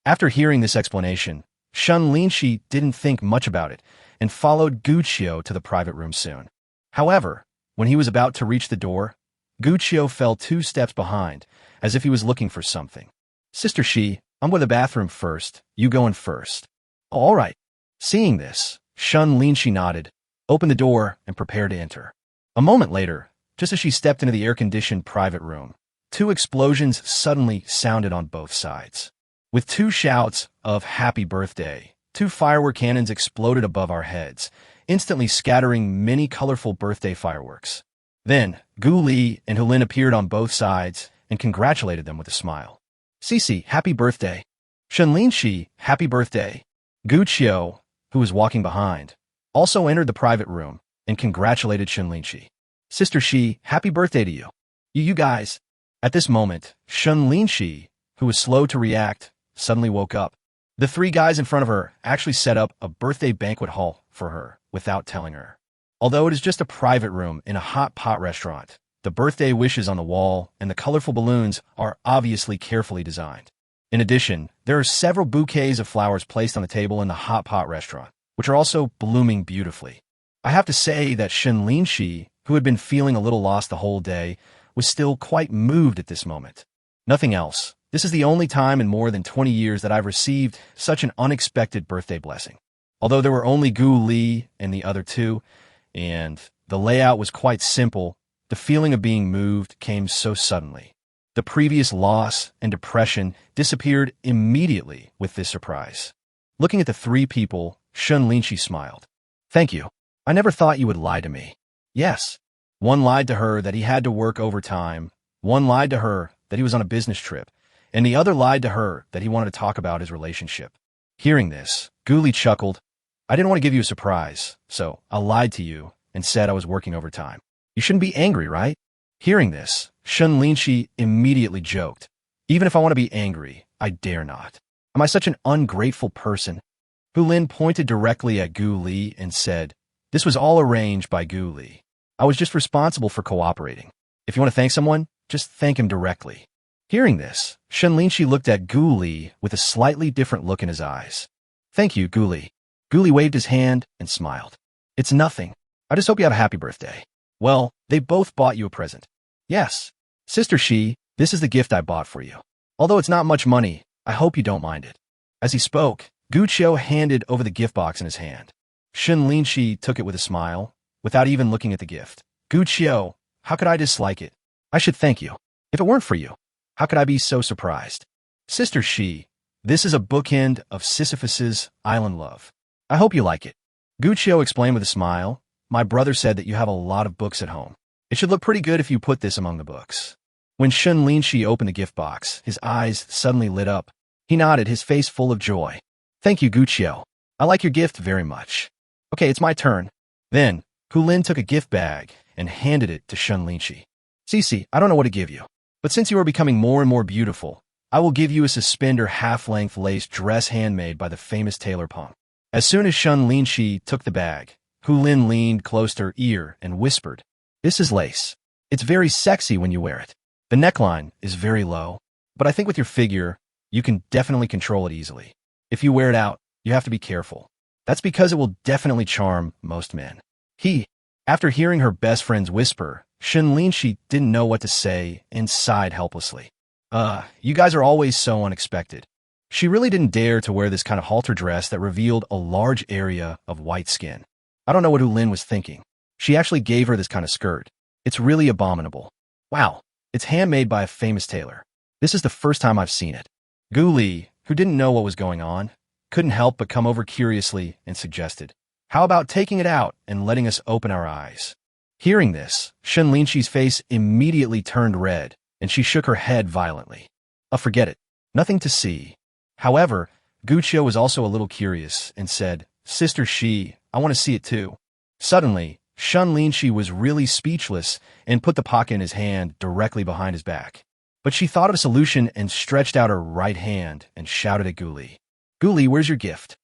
After hearing this explanation, Shen Linxi didn't think much about it and followed Guqiu to the private room soon. However, when he was about to reach the door, Guqiu fell 2 steps behind, as if he was looking for something. Sister Shi, I'm going to the bathroom first. You go in first. Oh, all right. Seeing this, Shen Linxi nodded, opened the door, and prepared to enter. A moment later, just as she stepped into the air-conditioned private room, 2 explosions suddenly sounded on both sides. With 2 shouts of "Happy Birthday," 2 firework cannons exploded above our heads, instantly scattering many colorful birthday fireworks. Then, Gu Li and Hulin appeared on both sides and congratulated them with a smile. Cici, happy birthday. Shen Linxi, happy birthday. Guqiu, who was walking behind, also entered the private room and congratulated Shen Linxi. Sister Shi, happy birthday to you. You guys. At this moment, Shen Linxi, who was slow to react, suddenly woke up. The 3 guys in front of her actually set up a birthday banquet hall for her without telling her. Although it is just a private room in a hot pot restaurant, the birthday wishes on the wall and the colorful balloons are obviously carefully designed. In addition, there are several bouquets of flowers placed on the table in the hot pot restaurant, which are also blooming beautifully. I have to say that Shen Linxi, who had been feeling a little lost the whole day, was still quite moved at this moment. Nothing else. This is the only time in more than 20 years that I've received such an unexpected birthday blessing. Although there were only Gu Li and the other 2, and the layout was quite simple, the feeling of being moved came so suddenly. The previous loss and depression disappeared immediately with this surprise. Looking at the 3 people, Shen Linxi smiled. Thank you. I never thought you would lie to me. Yes. One lied to her that he had to work overtime, one lied to her that he was on a business trip, and the other lied to her that he wanted to talk about his relationship. Hearing this, Gu Li chuckled. I didn't want to give you a surprise, so I lied to you and said I was working overtime. You shouldn't be angry, right? Hearing this, Shen Linxi immediately joked. Even if I want to be angry, I dare not. Am I such an ungrateful person? Hulin pointed directly at Gu Li and said, This was all arranged by Gu Li. I was just responsible for cooperating. If you want to thank someone, just thank him directly. Hearing this, Shen Linxi looked at Gu Li with a slightly different look in his eyes. Thank you, Gu Li. Gu Li waved his hand and smiled. It's nothing. I just hope you have a happy birthday. Well, they both bought you a present. Yes. Sister Shi, this is the gift I bought for you. Although it's not much money, I hope you don't mind it. As he spoke, Guqiu handed over the gift box in his hand. Shen Linxi took it with a smile, without even looking at the gift. Guqiu, how could I dislike it? I should thank you. If it weren't for you, how could I be so surprised? Sister Shi, this is a bookend of Sisyphus's Island Love. I hope you like it. Guqiu explained with a smile. My brother said that you have a lot of books at home. It should look pretty good if you put this among the books. When Shen Linxi opened the gift box, his eyes suddenly lit up. He nodded, his face full of joy. Thank you, Guqiu. I like your gift very much. Okay, it's my turn. Then, Hulin took a gift bag and handed it to Shen Linxi. Cici, I don't know what to give you, but since you are becoming more and more beautiful, I will give you a suspender half-length lace dress handmade by the famous tailor Peng. As soon as Shen Linxi took the bag, Hulin leaned close to her ear and whispered, This is lace. It's very sexy when you wear it. The neckline is very low, but I think with your figure, you can definitely control it easily. If you wear it out, you have to be careful. That's because it will definitely charm most men. After hearing her best friend's whisper, Shen Linxi didn't know what to say and sighed helplessly. You guys are always so unexpected. She really didn't dare to wear this kind of halter dress that revealed a large area of white skin. I don't know what Hulin was thinking. She actually gave her this kind of skirt. It's really abominable. Wow, it's handmade by a famous tailor. This is the first time I've seen it. Gu Li, who didn't know what was going on, couldn't help but come over curiously and suggested, How about taking it out and letting us open our eyes? Hearing this, Shen Linxi's face immediately turned red, and she shook her head violently. Forget it. Nothing to see. However, Guqiu was also a little curious and said, Sister Shi, I want to see it too. Suddenly, Shen Linxi was really speechless and put the pocket in his hand directly behind his back. But she thought of a solution and stretched out her right hand and shouted at Gu Li. Gu Li, where's your gift?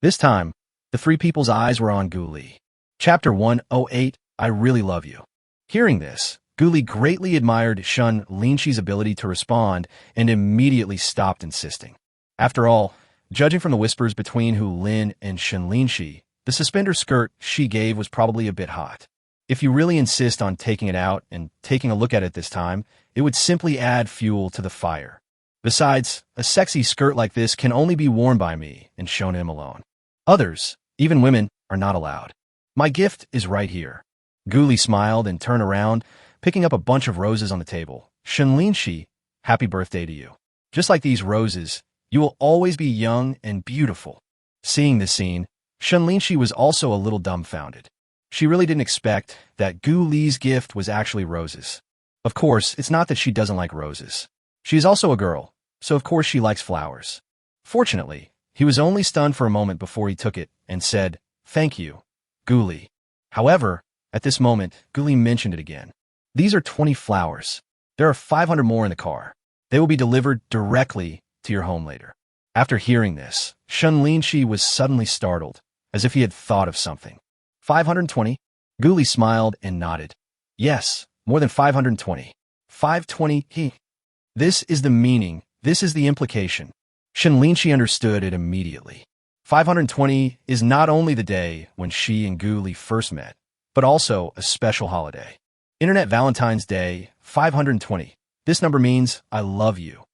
This time, the 3 people's eyes were on Gu Li. Chapter 108, I Really Love You. Hearing this, Guli greatly admired Shen Linxi's ability to respond and immediately stopped insisting. After all, judging from the whispers between Hu Lin and Shen Linxi, the suspender skirt she gave was probably a bit hot. If you really insist on taking it out and taking a look at it this time, it would simply add fuel to the fire. Besides, a sexy skirt like this can only be worn by me and shown him alone. Others, even women, are not allowed. My gift is right here. Guli smiled and turned around, picking up a bunch of roses on the table. Shen Linxi, happy birthday to you. Just like these roses, you will always be young and beautiful. Seeing this scene, Shen Linxi was also a little dumbfounded. She really didn't expect that Gu Li's gift was actually roses. Of course, it's not that she doesn't like roses. She is also a girl, so of course she likes flowers. Fortunately, he was only stunned for a moment before he took it and said, "Thank you, Gu Li." However, at this moment, Gu Li mentioned it again. "These are 20 flowers. There are 500 more in the car. They will be delivered directly to your home later." After hearing this, Shen Linxi was suddenly startled, as if he had thought of something. 520? Gu Li smiled and nodded. "Yes, more than 520. 520 he. This is the meaning, this is the implication." Shen Linxi understood it immediately. 520 is not only the day when she and Gu Li first met, but also a special holiday. Internet Valentine's Day, 520. This number means I love you.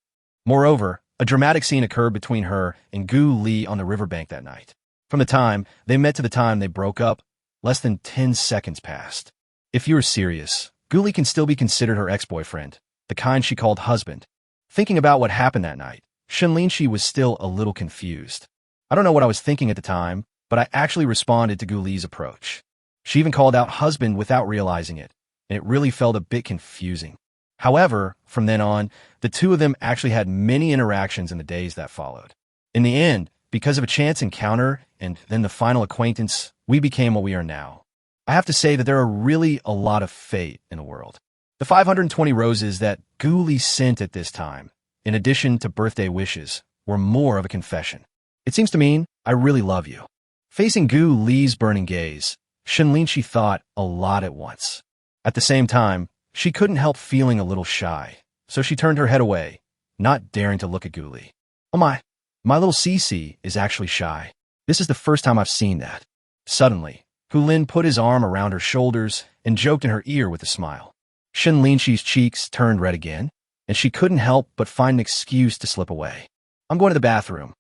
Moreover, a dramatic scene occurred between her and Gu Li on the riverbank that night. From the time they met to the time they broke up, less than 10 seconds passed. If you are serious, Gu Li can still be considered her ex-boyfriend, the kind she called husband. Thinking about what happened that night, Shen Linxi was still a little confused. I don't know what I was thinking at the time, but I actually responded to Gu Li's approach. She even called out husband without realizing it, and it really felt a bit confusing. However, from then on, the two of them actually had many interactions in the days that followed. In the end, because of a chance encounter and then the final acquaintance, we became what we are now. I have to say that there are really a lot of fate in the world. The 520 roses that Gu Li sent at this time, in addition to birthday wishes, were more of a confession. It seems to mean, I really love you. Facing Gu Li's burning gaze, Shen Linxi thought a lot at once. At the same time, she couldn't help feeling a little shy, so she turned her head away, not daring to look at Gu Li. "Oh my little Cece is actually shy. This is the first time I've seen that." Suddenly, Hu Lin put his arm around her shoulders and joked in her ear with a smile. Shen Linxi's cheeks turned red again, and she couldn't help but find an excuse to slip away. "I'm going to the bathroom."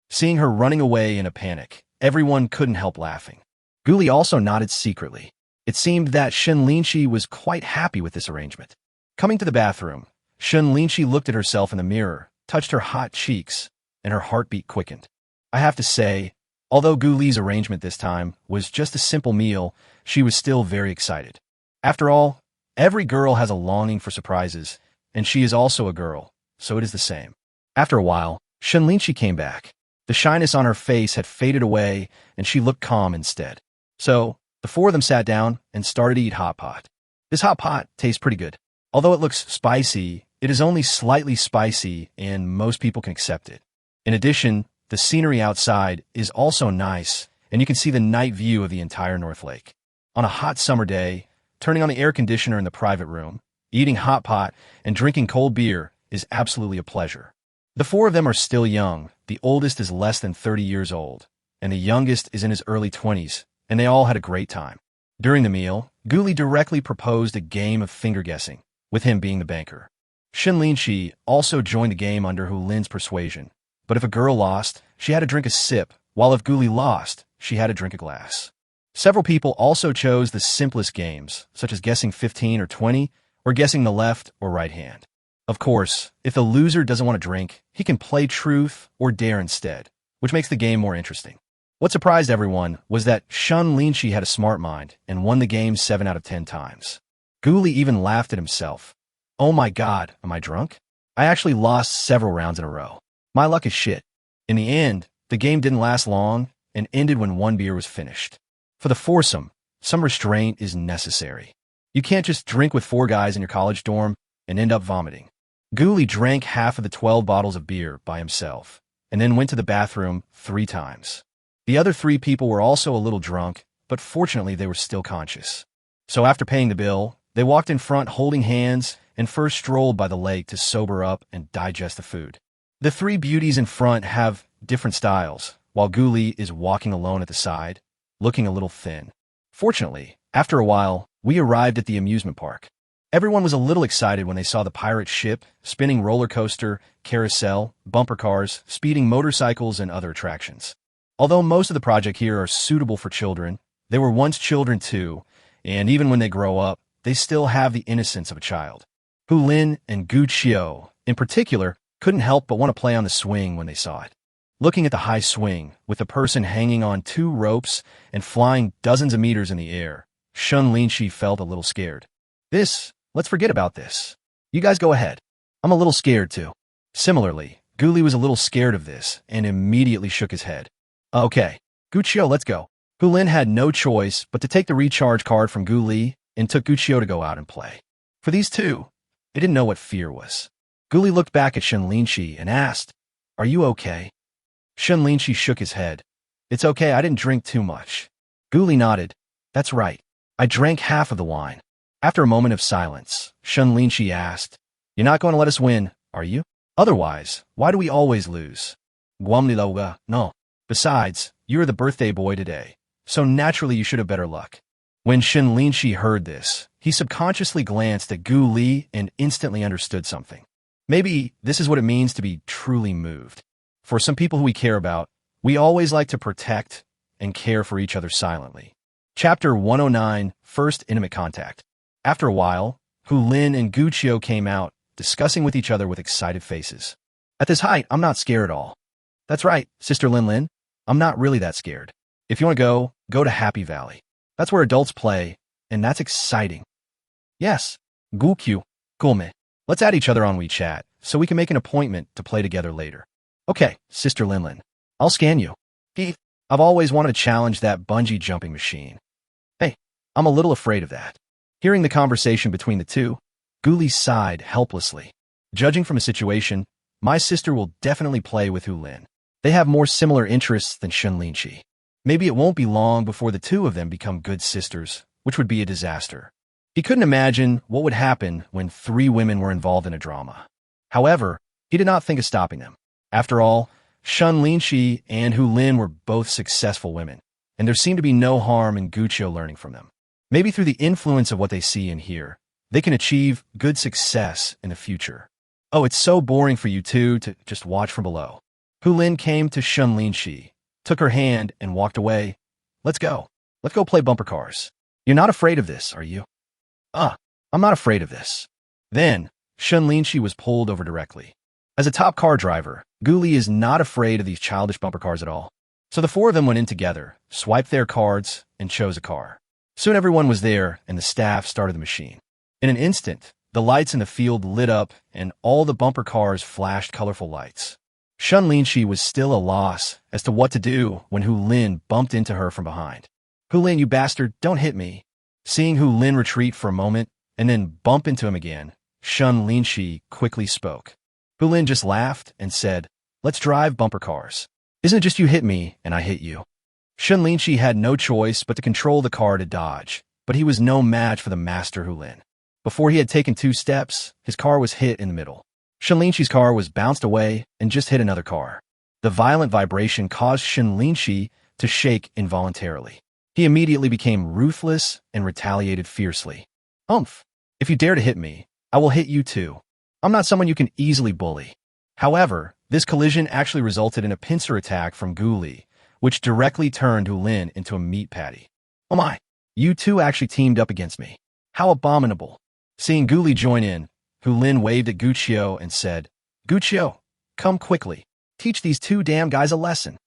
Seeing her running away in a panic, everyone couldn't help laughing. Gu Li also nodded secretly. It seemed that Shen Linxi was quite happy with this arrangement. Coming to the bathroom, Shen Linxi looked at herself in the mirror, touched her hot cheeks, and her heartbeat quickened. I have to say, although Gu Li's arrangement this time was just a simple meal, she was still very excited. After all, every girl has a longing for surprises, and she is also a girl, so it is the same. After a while, Shen Linxi came back. The shyness on her face had faded away, and she looked calm instead. So, the four of them sat down and started to eat hot pot. This hot pot tastes pretty good. Although it looks spicy, it is only slightly spicy, and most people can accept it. In addition, the scenery outside is also nice, and you can see the night view of the entire North Lake. On a hot summer day, turning on the air conditioner in the private room, eating hot pot, and drinking cold beer is absolutely a pleasure. The four of them are still young. The oldest is less than 30 years old, and the youngest is in his early 20s, and they all had a great time. During the meal, Gu Li directly proposed a game of finger guessing, with him being the banker. Shen Linxi also joined the game under Hu Lin's persuasion, but if a girl lost, she had to drink a sip, while if Gu Li lost, she had to drink a glass. Several people also chose the simplest games, such as guessing 15 or 20, or guessing the left or right hand. Of course, if the loser doesn't want to drink, he can play truth or dare instead, which makes the game more interesting. What surprised everyone was that Shen Linxi had a smart mind and won the game 7 out of 10 times. Gu Li even laughed at himself. "Oh my god, am I drunk? I actually lost several rounds in a row. My luck is shit." In the end, the game didn't last long and ended when one beer was finished. For the foursome, some restraint is necessary. You can't just drink with 4 guys in your college dorm and end up vomiting. Gu Li drank half of the 12 bottles of beer by himself, and then went to the bathroom 3 times. The other 3 people were also a little drunk, but fortunately they were still conscious. So after paying the bill, They walked in front holding hands and first strolled by the lake to sober up and digest the food. The three beauties in front have different styles, while Guli is walking alone at the side, looking a little thin. Fortunately, after a while, we arrived at the amusement park. Everyone was a little excited when they saw the pirate ship, spinning roller coaster, carousel, bumper cars, speeding motorcycles, and other attractions. Although most of the project here are suitable for children, they were once children too, and even when they grow up, they still have the innocence of a child. Hu Lin and Gu Qiu, in particular, couldn't help but want to play on the swing when they saw it. Looking at the high swing, with the person hanging on 2 ropes and flying dozens of meters in the air, Shen Linxi felt a little scared. Let's forget about this. You guys go ahead. I'm a little scared too. Similarly, Guli was a little scared of this and immediately shook his head. Okay, Gu Qiu, let's go. Hu Lin had no choice but to take the recharge card from Guli and took Gu Qiu to go out and play. For these two, they didn't know what fear was. Guli looked back at Shen Linxi and asked, "Are you okay?" Shen Linxi shook his head. "It's okay, I didn't drink too much." Guli nodded. "That's right. I drank half of the wine." After a moment of silence, Shen Linxi asked, "You're not going to let us win, are you? Otherwise, why do we always lose?" Guamliloga, no. Besides, you're the birthday boy today, so naturally you should have better luck. When Shen Linxi heard this, he subconsciously glanced at Gu Li and instantly understood something. Maybe this is what it means to be truly moved. For some people who we care about, we always like to protect and care for each other silently. Chapter 109, First Intimate Contact. After a while, Hu Lin and Gu Qiu came out, discussing with each other with excited faces. "At this height, I'm not scared at all." "That's right, Sister Lin Lin. I'm not really that scared. If you want to go to Happy Valley. That's where adults play, and that's exciting." "Yes, Gu Qiu, Gulme. Let's add each other on WeChat, so we can make an appointment to play together later." "Okay, Sister Lin Lin. I'll scan you." "Keith, I've always wanted to challenge that bungee jumping machine." "Hey, I'm a little afraid of that." Hearing the conversation between the two, Guli sighed helplessly. "Judging from the situation, my sister will definitely play with Hu Lin. They have more similar interests than Shen Linxi. Maybe it won't be long before the two of them become good sisters, which would be a disaster." He couldn't imagine what would happen when 3 women were involved in a drama. However, he did not think of stopping them. After all, Shen Linxi and Hu Lin were both successful women, and there seemed to be no harm in Gu Qiu learning from them. Maybe through the influence of what they see and hear, they can achieve good success in the future. "Oh, it's so boring for you two to just watch from below." Hu Lin came to Shen Linxi, took her hand, and walked away. Let's go play bumper cars. You're not afraid of this, are you?" I'm not afraid of this." Then, Shen Linxi was pulled over directly. As a top car driver, Guli is not afraid of these childish bumper cars at all. So the 4 of them went in together, swiped their cards, and chose a car. Soon everyone was there, and the staff started the machine. In an instant, the lights in the field lit up, and all the bumper cars flashed colorful lights. Shen Linxi was still a loss as to what to do when Hu Lin bumped into her from behind. "Hu Lin, you bastard, don't hit me." Seeing Hu Lin retreat for a moment and then bump into him again, Shen Linxi quickly spoke. Hu Lin just laughed and said, "Let's drive bumper cars. Isn't it just you hit me and I hit you?" Shen Linxi had no choice but to control the car to dodge, but he was no match for the master Hu Lin. Before he had taken 2 steps, his car was hit in the middle. Shen Linxi's car was bounced away and just hit another car. The violent vibration caused Shen Linxi to shake involuntarily. He immediately became ruthless and retaliated fiercely. If you dare to hit me, I will hit you too. I'm not someone you can easily bully." However, this collision actually resulted in a pincer attack from Guli, which directly turned Hu Lin into a meat patty. "Oh my, you two actually teamed up against me. How abominable." Seeing Guli join in, Hu Lin waved at Gu Qiu and said, "Gu Qiu, come quickly. Teach these 2 damn guys a lesson."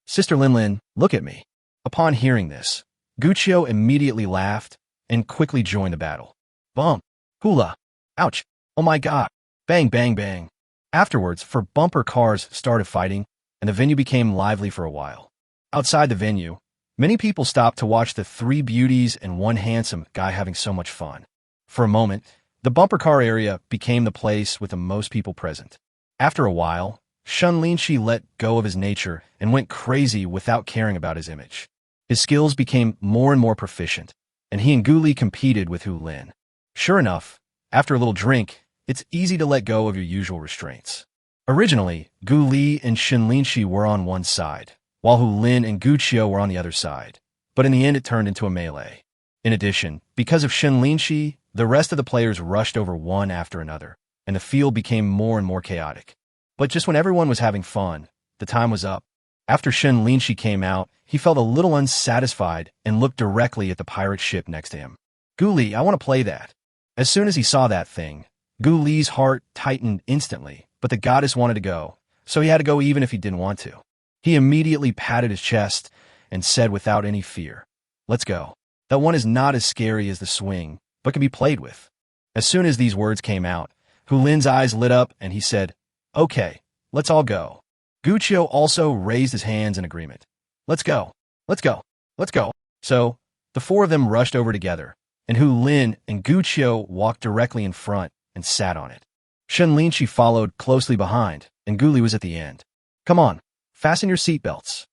"Sister Lin Lin, look at me." Upon hearing this, Gu Qiu immediately laughed and quickly joined the battle. Bum! Hula! Ouch! Oh my god! Bang, bang, bang! Afterwards, 4 bumper cars started fighting, and the venue became lively for a while. Outside the venue, many people stopped to watch the 3 beauties and 1 handsome guy having so much fun. For a moment, the bumper car area became the place with the most people present. After a while, Shen Linxi let go of his nature and went crazy without caring about his image. His skills became more and more proficient, and he and Gu Li competed with Hu Lin. Sure enough, after a little drink, it's easy to let go of your usual restraints. Originally, Gu Li and Shen Linxi were on one side, while Hu Lin and Gu Qiu were on the other side, but in the end it turned into a melee. In addition, because of Shen Linxi, the rest of the players rushed over one after another, and the field became more and more chaotic. But just when everyone was having fun, the time was up. After Shen Linxi came out, he felt a little unsatisfied and looked directly at the pirate ship next to him. Gu Li, I want to play that. As soon as he saw that thing, Gu Li's heart tightened instantly, but the goddess wanted to go, so he had to go even if he didn't want to. He immediately patted his chest and said without any fear, "Let's go. That one is not as scary as the swing, but can be played with." As soon as these words came out, Hu Lin's eyes lit up and he said, "Okay, let's all go." Gu Qiu also raised his hands in agreement. "Let's go. Let's go. Let's go." So, the four of them rushed over together, and Hu Lin and Gu Qiu walked directly in front and sat on it. Shen Linxi followed closely behind, and Gu Li was at the end. "Come on, fasten your seatbelts."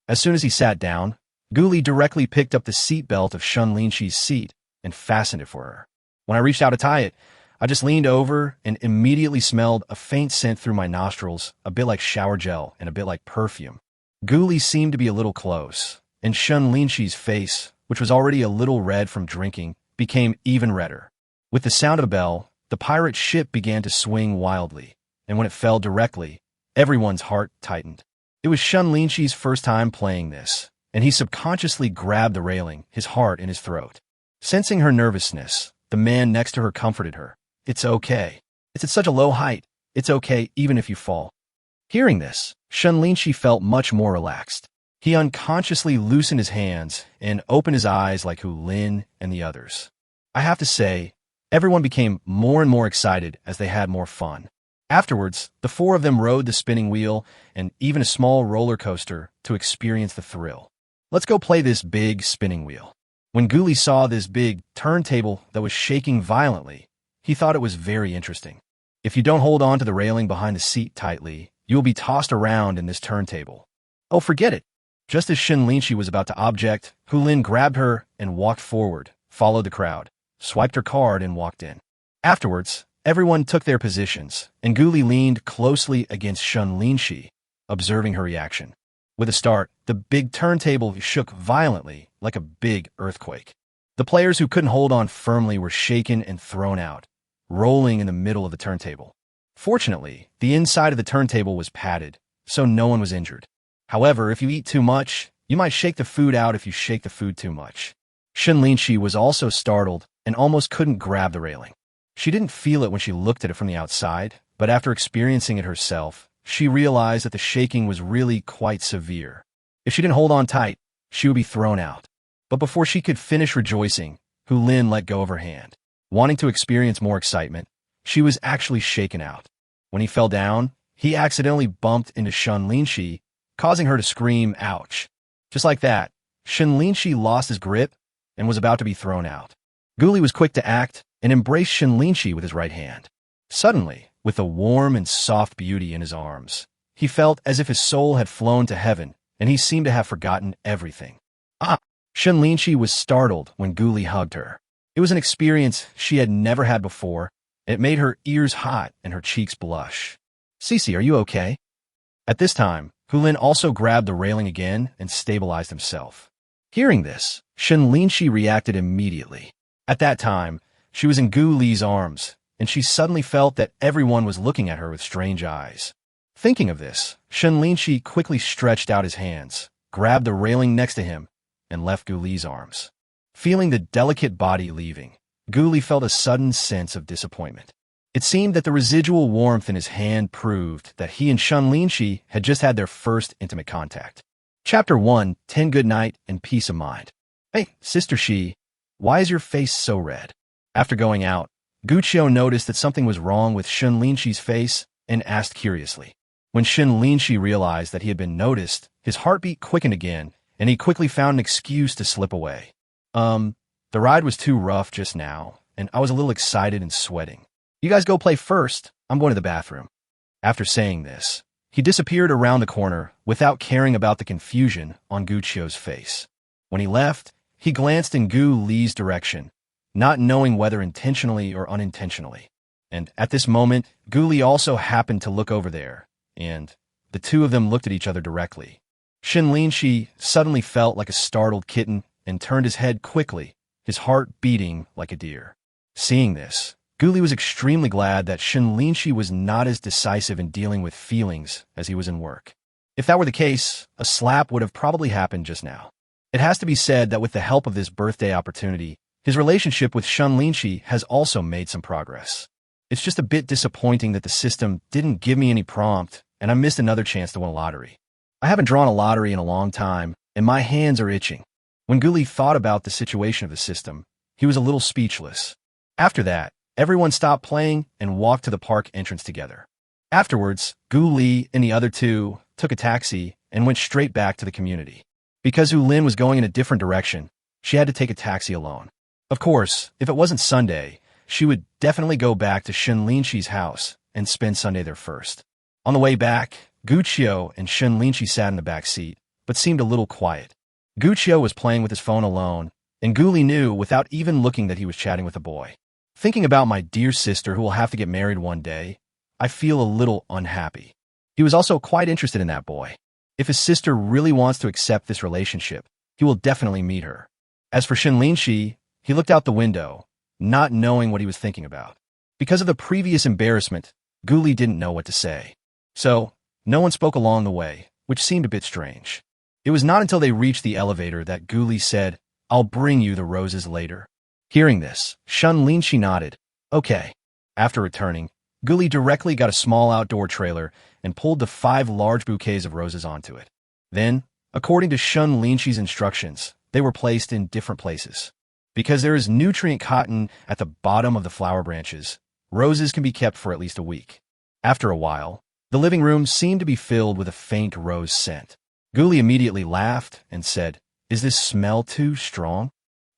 As soon as he sat down, Gu Li directly picked up the seatbelt of Shen Linxi's seat and fastened it for her. When I reached out to tie it, I just leaned over and immediately smelled a faint scent through my nostrils, a bit like shower gel and a bit like perfume. Gu Li seemed to be a little close, and Shen Linxi's face, which was already a little red from drinking, became even redder. With the sound of a bell, the pirate ship began to swing wildly, and when it fell directly, everyone's heart tightened. It was Shen Linxi's first time playing this, and he subconsciously grabbed the railing, his heart in his throat. Sensing her nervousness, the man next to her comforted her. "It's okay. It's at such a low height. It's okay even if you fall." Hearing this, Shen Linxi felt much more relaxed. He unconsciously loosened his hands and opened his eyes like Hu Lin and the others. I have to say, everyone became more and more excited as they had more fun. Afterwards, the four of them rode the spinning wheel and even a small roller coaster to experience the thrill. "Let's go play this big spinning wheel." When Gu Li saw this big turntable that was shaking violently, he thought it was very interesting. If you don't hold on to the railing behind the seat tightly, you will be tossed around in this turntable. Oh, forget it. Just as Shen Linxi was about to object, Hu Lin grabbed her and walked forward, followed the crowd, swiped her card and walked in. Afterwards, everyone took their positions, and Gu Li leaned closely against Shen Linxi, observing her reaction. With a start, the big turntable shook violently, like a big earthquake. The players who couldn't hold on firmly were shaken and thrown out, rolling in the middle of the turntable. Fortunately, the inside of the turntable was padded, so no one was injured. However, if you eat too much, you might shake the food out if you shake the food too much. Shen Linxi was also startled and almost couldn't grab the railing. She didn't feel it when she looked at it from the outside, but after experiencing it herself, she realized that the shaking was really quite severe. If she didn't hold on tight, she would be thrown out. But before she could finish rejoicing, Hu Lin let go of her hand. Wanting to experience more excitement, she was actually shaken out. When he fell down, he accidentally bumped into Shen Linxi, causing her to scream, "Ouch." Just like that, Shen Linxi lost his grip and was about to be thrown out. Gu Li was quick to act and embraced Shen Linxi with his right hand. Suddenly, with a warm and soft beauty in his arms, he felt as if his soul had flown to heaven, and he seemed to have forgotten everything. "Ah!" Shen Linxi was startled when Gu Li hugged her. It was an experience she had never had before, and it made her ears hot and her cheeks blush. "Cici, are you okay?" At this time, Hu Lin also grabbed the railing again and stabilized himself. Hearing this, Shen Linxi reacted immediately. At that time, she was in Gu Li's arms, and she suddenly felt that everyone was looking at her with strange eyes. Thinking of this, Shen Linxi quickly stretched out his hands, grabbed the railing next to him, and left Gu Li's arms. Feeling the delicate body leaving, Gu Li felt a sudden sense of disappointment. It seemed that the residual warmth in his hand proved that he and Shen Linxi had just had their first intimate contact. Chapter 1, 10 Good Night and Peace of Mind. "Hey, Sister Shi, why is your face so red?" After going out, Gu Qiu noticed that something was wrong with Shen Linxi's face and asked curiously. When Shen Linxi realized that he had been noticed, his heartbeat quickened again, and he quickly found an excuse to slip away. The ride was too rough just now, and I was a little excited and sweating. You guys go play first. I'm going to the bathroom." After saying this, he disappeared around the corner without caring about the confusion on Gu Qiu's face. When he left, he glanced in Gu Li's direction, not knowing whether intentionally or unintentionally. And at this moment, Gu Li also happened to look over there, and the two of them looked at each other directly. Shen Linxi suddenly felt like a startled kitten and turned his head quickly, his heart beating like a deer. Seeing this, Gu Li was extremely glad that Shen Linxi was not as decisive in dealing with feelings as he was in work. If that were the case, a slap would have probably happened just now. It has to be said that with the help of this birthday opportunity, his relationship with Shen Linxi has also made some progress. It's just a bit disappointing that the system didn't give me any prompt, and I missed another chance to win a lottery. I haven't drawn a lottery in a long time, and my hands are itching. When Gu Li thought about the situation of the system, he was a little speechless. After that, everyone stopped playing and walked to the park entrance together. Afterwards, Gu Li and the other two took a taxi and went straight back to the community. Because Hu Lin was going in a different direction, she had to take a taxi alone. Of course, if it wasn't Sunday, she would definitely go back to Shen Linxi's house and spend Sunday there first. On the way back, Gu Qiu and Shen Linxi sat in the back seat, but seemed a little quiet. Gu Qiu was playing with his phone alone, and Gu Li knew without even looking that he was chatting with a boy. Thinking about my dear sister who will have to get married one day, I feel a little unhappy. He was also quite interested in that boy. If his sister really wants to accept this relationship, he will definitely meet her. As for Shen Linxi, he looked out the window, not knowing what he was thinking about. Because of the previous embarrassment, Gu Li didn't know what to say. So, no one spoke along the way, which seemed a bit strange. It was not until they reached the elevator that Gu Li said, "I'll bring you the roses later." Hearing this, Shen Linxi nodded. Okay. After returning, Gu Li directly got a small outdoor trailer and pulled the 5 large bouquets of roses onto it. Then, according to Shen Linxi's instructions, they were placed in different places. Because there is nutrient cotton at the bottom of the flower branches, roses can be kept for at least a week. After a while, the living room seemed to be filled with a faint rose scent. Gu Li immediately laughed and said, "Is this smell too strong?"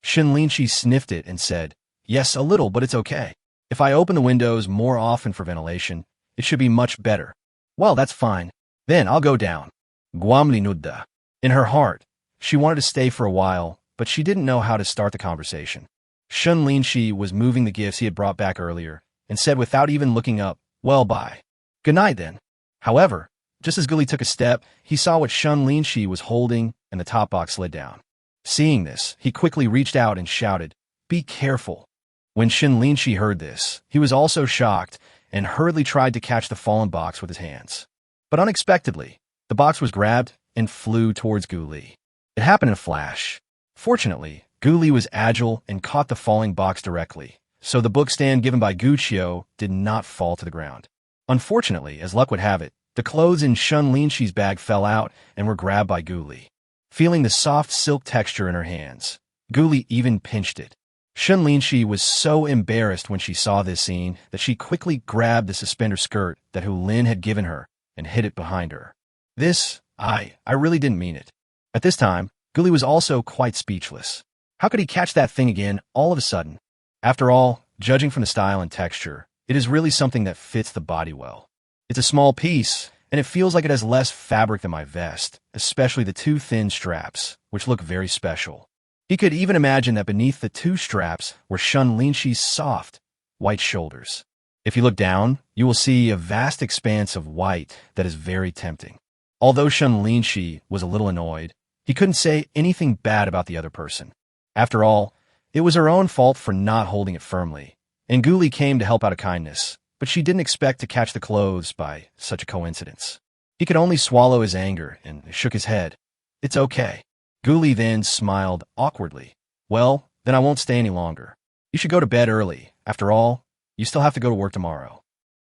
Shen Linxi sniffed it and said, "Yes, a little, but it's okay. If I open the windows more often for ventilation, it should be much better." "Well, that's fine. Then I'll go down." Guamli nudda. In her heart, she wanted to stay for a while, but she didn't know how to start the conversation. Shen Linxi was moving the gifts he had brought back earlier and said without even looking up, "Well, bye. Good night, then." However, just as Gu Li took a step, he saw what Shen Linxi was holding and the top box slid down. Seeing this, he quickly reached out and shouted, "Be careful." When Shen Linxi heard this, he was also shocked and hurriedly tried to catch the fallen box with his hands. But unexpectedly, the box was grabbed and flew towards Gu Li. It happened in a flash. Fortunately, Gu Li was agile and caught the falling box directly, so the book stand given by Gu Qiu did not fall to the ground. Unfortunately, as luck would have it, the clothes in Shen Linxi's bag fell out and were grabbed by Gu Li. Feeling the soft silk texture in her hands, Gu Li even pinched it. Shen Linxi was so embarrassed when she saw this scene that she quickly grabbed the suspender skirt that Hu Lin had given her and hid it behind her. I really didn't mean it. At this time, Gu Li was also quite speechless. How could he catch that thing again all of a sudden? After all, judging from the style and texture, it is really something that fits the body well. It's a small piece, and it feels like it has less fabric than my vest, especially the 2 thin straps, which look very special. He could even imagine that beneath the 2 straps were Shen Linxi's soft, white shoulders. If you look down, you will see a vast expanse of white that is very tempting. Although Shen Linxi was a little annoyed, he couldn't say anything bad about the other person. After all, it was her own fault for not holding it firmly, and Gu Li came to help out of kindness, but she didn't expect to catch the clothes by such a coincidence. He could only swallow his anger and shook his head. "It's okay." Gu Li then smiled awkwardly. "Well, then I won't stay any longer. You should go to bed early. After all, you still have to go to work tomorrow."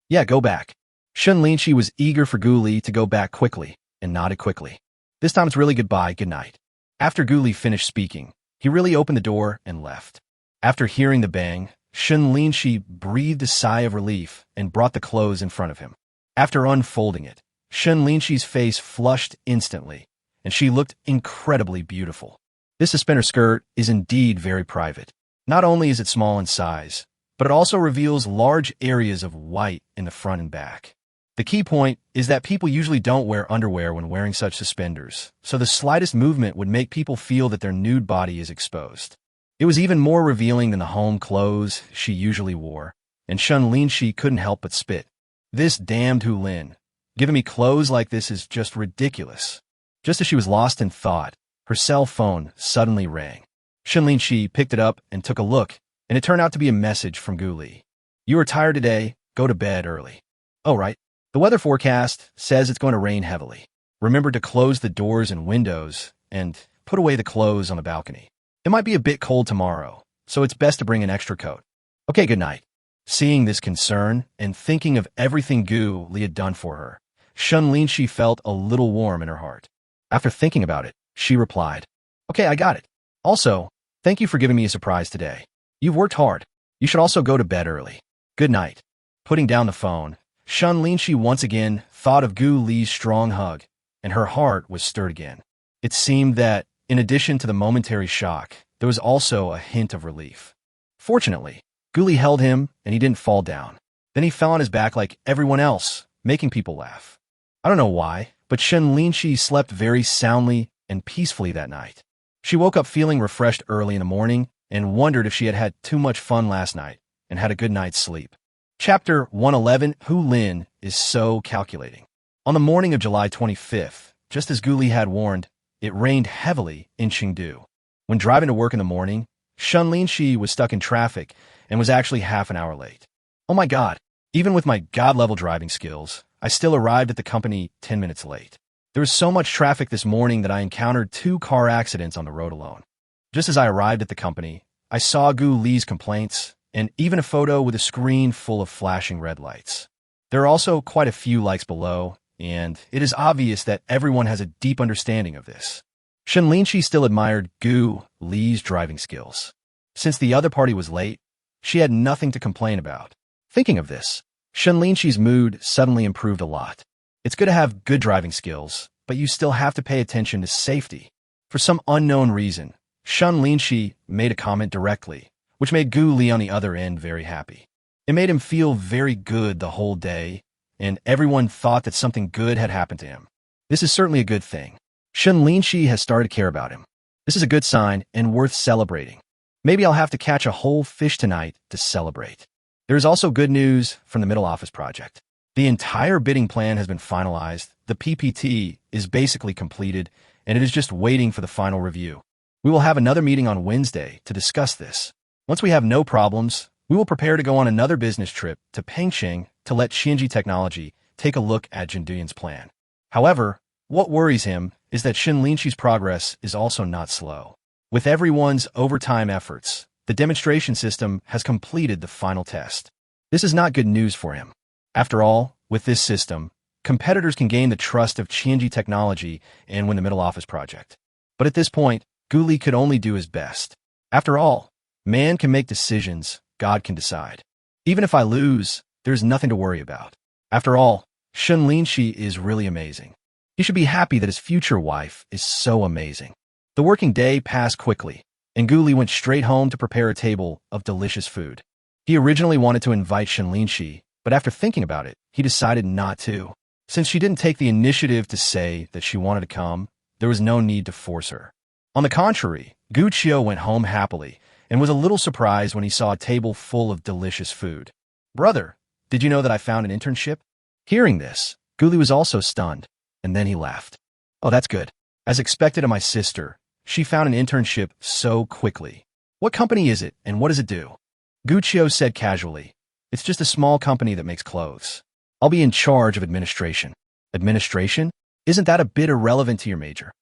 "Yeah, go back." Shen Linxi was eager for Gu Li to go back quickly and nodded quickly. This time it's really goodbye, good night. After Gu Li finished speaking, he really opened the door and left. After hearing the bang, Shen Linxi breathed a sigh of relief and brought the clothes in front of him. After unfolding it, Shen Linxi's face flushed instantly, and she looked incredibly beautiful. This suspender skirt is indeed very private. Not only is it small in size, but it also reveals large areas of white in the front and back. The key point is that people usually don't wear underwear when wearing such suspenders, so the slightest movement would make people feel that their nude body is exposed. It was even more revealing than the home clothes she usually wore, and Shen Linxi couldn't help but spit. This damned Hu Lin. Giving me clothes like this is just ridiculous. Just as she was lost in thought, her cell phone suddenly rang. Shen Linxi picked it up and took a look, and it turned out to be a message from Gu Li. You are tired today, go to bed early. Oh right. The weather forecast says it's going to rain heavily. Remember to close the doors and windows, and put away the clothes on the balcony. It might be a bit cold tomorrow, so it's best to bring an extra coat. Okay, good night. Seeing this concern and thinking of everything Gu Li had done for her, Shen Linxi felt a little warm in her heart. After thinking about it, she replied, Okay, I got it. Also, thank you for giving me a surprise today. You've worked hard. You should also go to bed early. Good night. Putting down the phone, Shen Linxi once again thought of Gu Li's strong hug, and her heart was stirred again. It seemed that, in addition to the momentary shock, there was also a hint of relief. Fortunately, Gu Li held him, and he didn't fall down. Then he fell on his back like everyone else, making people laugh. I don't know why, but Shen Linxi slept very soundly and peacefully that night. She woke up feeling refreshed early in the morning and wondered if she had had too much fun last night and had a good night's sleep. Chapter 111, Hu Lin is so calculating. On the morning of July 25th, just as Gu Li had warned, it rained heavily in Chengdu. When driving to work in the morning, Shen Linxi was stuck in traffic and was actually half an hour late. Oh my god, even with my god-level driving skills, I still arrived at the company 10 minutes late. There was so much traffic this morning that I encountered 2 car accidents on the road alone. Just as I arrived at the company, I saw Gu Li's complaints and even a photo with a screen full of flashing red lights. There are also quite a few likes below, and it is obvious that everyone has a deep understanding of this. Shen Linxi still admired Gu Li's driving skills. Since the other party was late, she had nothing to complain about. Thinking of this, Shen Linxi's mood suddenly improved a lot. It's good to have good driving skills, but you still have to pay attention to safety. For some unknown reason, Shen Linxi made a comment directly, which made Gu Li on the other end very happy. It made him feel very good the whole day, and everyone thought that something good had happened to him. This is certainly a good thing. Shen Linxi has started to care about him. This is a good sign and worth celebrating. Maybe I'll have to catch a whole fish tonight to celebrate. There is also good news from the middle office project. The entire bidding plan has been finalized, the PPT is basically completed, and it is just waiting for the final review. We will have another meeting on Wednesday to discuss this. Once we have no problems, we will prepare to go on another business trip to Pengsheng to let Xinji Technology take a look at Jinduyan's plan. However, what worries him is that Shen Linxi's progress is also not slow. With everyone's overtime efforts, the demonstration system has completed the final test. This is not good news for him. After all, with this system, competitors can gain the trust of Xinji Technology and win the middle office project. But at this point, Gu Li could only do his best. After all, man can make decisions, God can decide. Even if I lose, there's nothing to worry about. After all, Shen Linxi is really amazing. He should be happy that his future wife is so amazing. The working day passed quickly, and Gu Li went straight home to prepare a table of delicious food. He originally wanted to invite Shen Linxi, but after thinking about it, he decided not to. Since she didn't take the initiative to say that she wanted to come, there was no need to force her. On the contrary, Gu Qiu went home happily and was a little surprised when he saw a table full of delicious food. Brother, did you know that I found an internship? Hearing this, Gu Li was also stunned, and then he laughed. Oh, that's good. As expected of my sister, she found an internship so quickly. What company is it, and what does it do? Gu Qiu said casually, It's just a small company that makes clothes. I'll be in charge of administration. Administration? Isn't that a bit irrelevant to your major?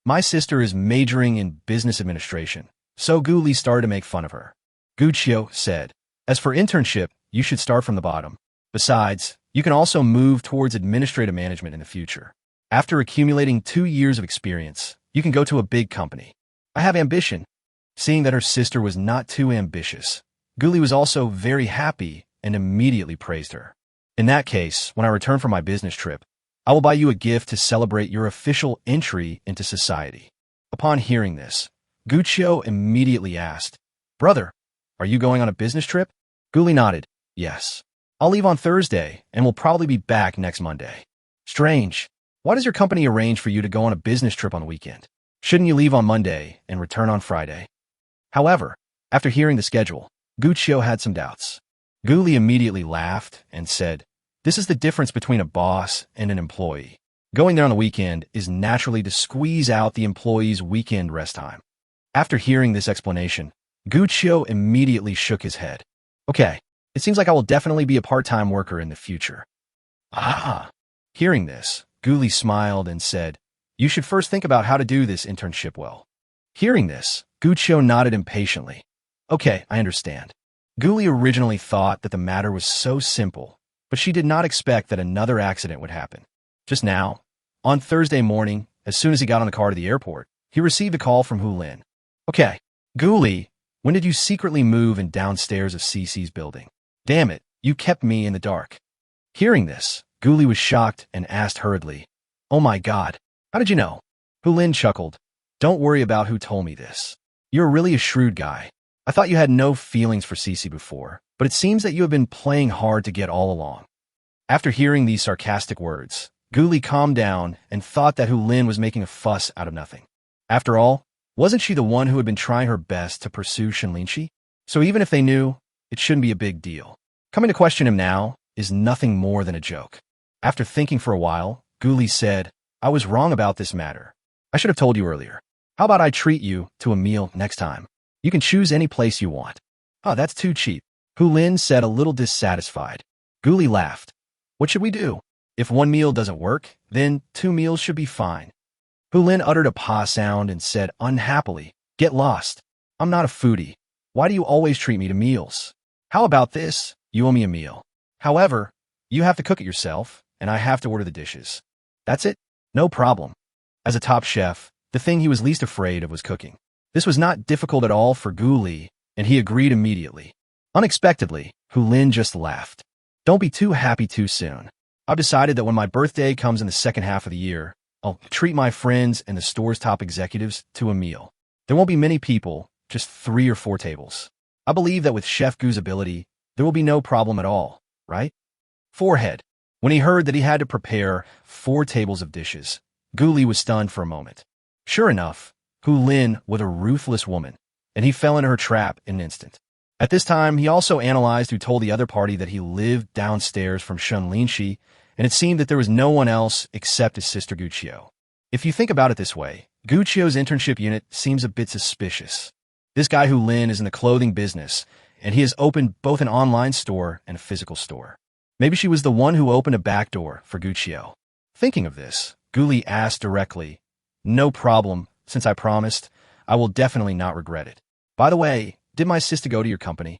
My sister is majoring in business administration, so Gu Li started to make fun of her. Gu Qiu said, As for internship, you should start from the bottom. Besides, you can also move towards administrative management in the future. After accumulating 2 years of experience, you can go to a big company. I have ambition. Seeing that her sister was not too ambitious, Gu Li was also very happy and immediately praised her. In that case, when I return from my business trip, I will buy you a gift to celebrate your official entry into society. Upon hearing this, Gu Qiu immediately asked, Brother, are you going on a business trip? Gu Li nodded, Yes. I'll leave on Thursday, and we'll probably be back next Monday. Strange. Why does your company arrange for you to go on a business trip on the weekend? Shouldn't you leave on Monday and return on Friday? However, after hearing the schedule, Gu Qiu had some doubts. Gu Li immediately laughed and said, "This is the difference between a boss and an employee. Going there on the weekend is naturally to squeeze out the employee's weekend rest time." After hearing this explanation, Gu Qiu immediately shook his head. "Okay, it seems like I will definitely be a part-time worker in the future." Ah! Hearing this, Gu Li smiled and said, "You should first think about how to do this internship well." Hearing this, Gu Qiu nodded impatiently. "Okay, I understand." Gu Li originally thought that the matter was so simple, but she did not expect that another accident would happen. Just now, on Thursday morning, as soon as he got on the car to the airport, he received a call from Hu Lin. "Okay, Gu Li, when did you secretly move in downstairs of CC's building? Damn it, you kept me in the dark." Hearing this, Gu Li was shocked and asked hurriedly, "Oh my god, how did you know?" Hu Lin chuckled. "Don't worry about who told me this. You're really a shrewd guy. I thought you had no feelings for CC before, but it seems that you have been playing hard to get all along." After hearing these sarcastic words, Gu Li calmed down and thought that Hu Lin was making a fuss out of nothing. After all, wasn't she the one who had been trying her best to pursue Shen Linxi? So even if they knew, it shouldn't be a big deal. Coming to question him now is nothing more than a joke. After thinking for a while, Gu Li said, "I was wrong about this matter. I should have told you earlier. How about I treat you to a meal next time? You can choose any place you want." "Oh, that's too cheap," Hu Lin said, a little dissatisfied. Gu Li laughed. "What should we do? If one meal doesn't work, then 2 meals should be fine." Hu Lin uttered a pa sound and said unhappily, "Get lost. I'm not a foodie. Why do you always treat me to meals? How about this? You owe me a meal. However, you have to cook it yourself, and I have to order the dishes." "That's it? No problem." As a top chef, the thing he was least afraid of was cooking. This was not difficult at all for Gu Li, and he agreed immediately. Unexpectedly, Hu Lin just laughed. "Don't be too happy too soon. I've decided that when my birthday comes in the second half of the year, I'll treat my friends and the store's top executives to a meal. There won't be many people, just 3 or 4 tables. I believe that with Chef Gu's ability, there will be no problem at all, right?" Forehead. When he heard that he had to prepare 4 tables of dishes, Gu Li was stunned for a moment. Sure enough, Hu Lin was a ruthless woman, and he fell into her trap in an instant. At this time, he also analyzed who told the other party that he lived downstairs from Shen Linxi, and it seemed that there was no one else except his sister Gu Qiu. If you think about it this way, Gu Qiu's internship unit seems a bit suspicious. This guy Hu Lin is in the clothing business, and he has opened both an online store and a physical store. Maybe she was the one who opened a back door for Gu Qiu. Thinking of this, Gu Li asked directly, "No problem, since I promised, I will definitely not regret it. By the way, did my sister go to your company?"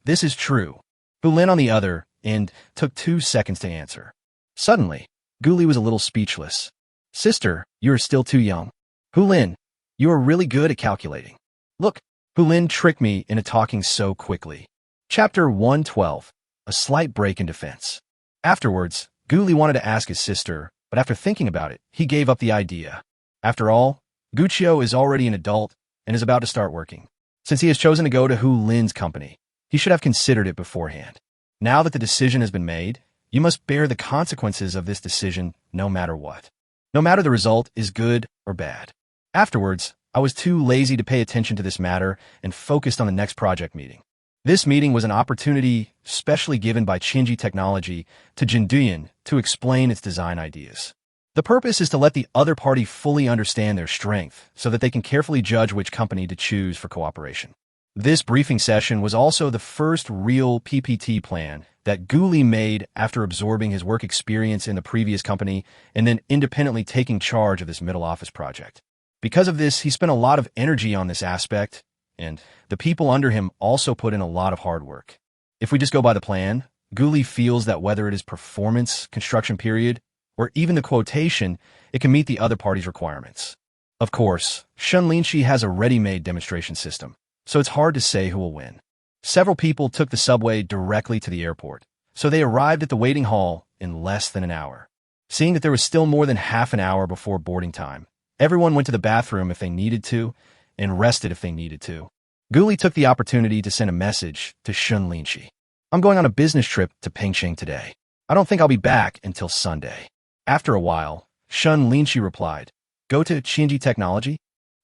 This is true." Hu Lin, on the other end, took 2 seconds to answer. Suddenly, Gu Li was a little speechless. "Sister, you are still too young." "Hu Lin, you are really good at calculating. Look, Hu Lin tricked me into talking so quickly." Chapter 112. A slight break in defense. Afterwards, Gu Li wanted to ask his sister, but after thinking about it, he gave up the idea. After all, Gu Qiu is already an adult and is about to start working. Since he has chosen to go to Hu Lin's company, he should have considered it beforehand. Now that the decision has been made, you must bear the consequences of this decision no matter what. No matter the result is good or bad. Afterwards, I was too lazy to pay attention to this matter and focused on the next project meeting. This meeting was an opportunity specially given by Qinji Technology to Jinduyan to explain its design ideas. The purpose is to let the other party fully understand their strength so that they can carefully judge which company to choose for cooperation. This briefing session was also the first real PPT plan that Gu Li made after absorbing his work experience in the previous company and then independently taking charge of this middle office project. Because of this, he spent a lot of energy on this aspect, and the people under him also put in a lot of hard work. If we just go by the plan, Gu Li feels that whether it is performance, construction period, or even the quotation, it can meet the other party's requirements. Of course, Shen Linxi has a ready-made demonstration system, so it's hard to say who will win. Several people took the subway directly to the airport, so they arrived at the waiting hall in less than an hour. Seeing that there was still more than half an hour before boarding time, everyone went to the bathroom if they needed to, and rested if they needed to. Gu Li took the opportunity to send a message to Shen Linxi. I'm going on a business trip to Pingxing today. I don't think I'll be back until Sunday. After a while, Shen Linxi replied, Go to Qinji Technology?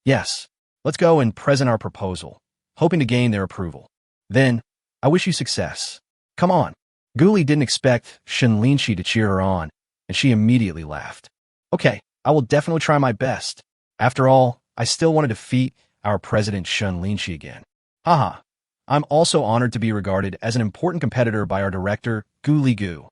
Yes. Let's go and present our proposal, hoping to gain their approval. Then, I wish you success. Come on. Guli didn't expect Shen Linxi to cheer her on, and she immediately laughed. Okay, I will definitely try my best. After all, I still want to defeat our president Shen Linxi again. Haha. I'm also honored to be regarded as an important competitor by our director, Guli Gu.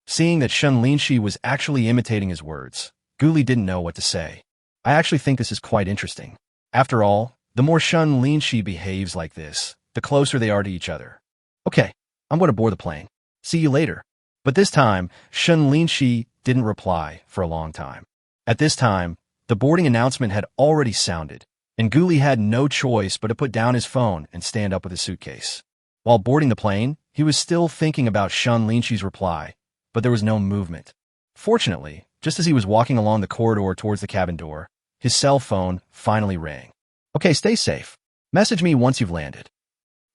Seeing that Shen Linxi was actually imitating his words, Guli didn't know what to say. I actually think this is quite interesting. After all, the more Shen Linxi behaves like this, the closer they are to each other. Okay, I'm going to board the plane. See you later. But this time, Shen Linxi didn't reply for a long time. At this time, the boarding announcement had already sounded, and Guli had no choice but to put down his phone and stand up with his suitcase. While boarding the plane, he was still thinking about Shen Linxi's reply, but there was no movement. Fortunately, just as he was walking along the corridor towards the cabin door, his cell phone finally rang. Okay, stay safe. Message me once you've landed.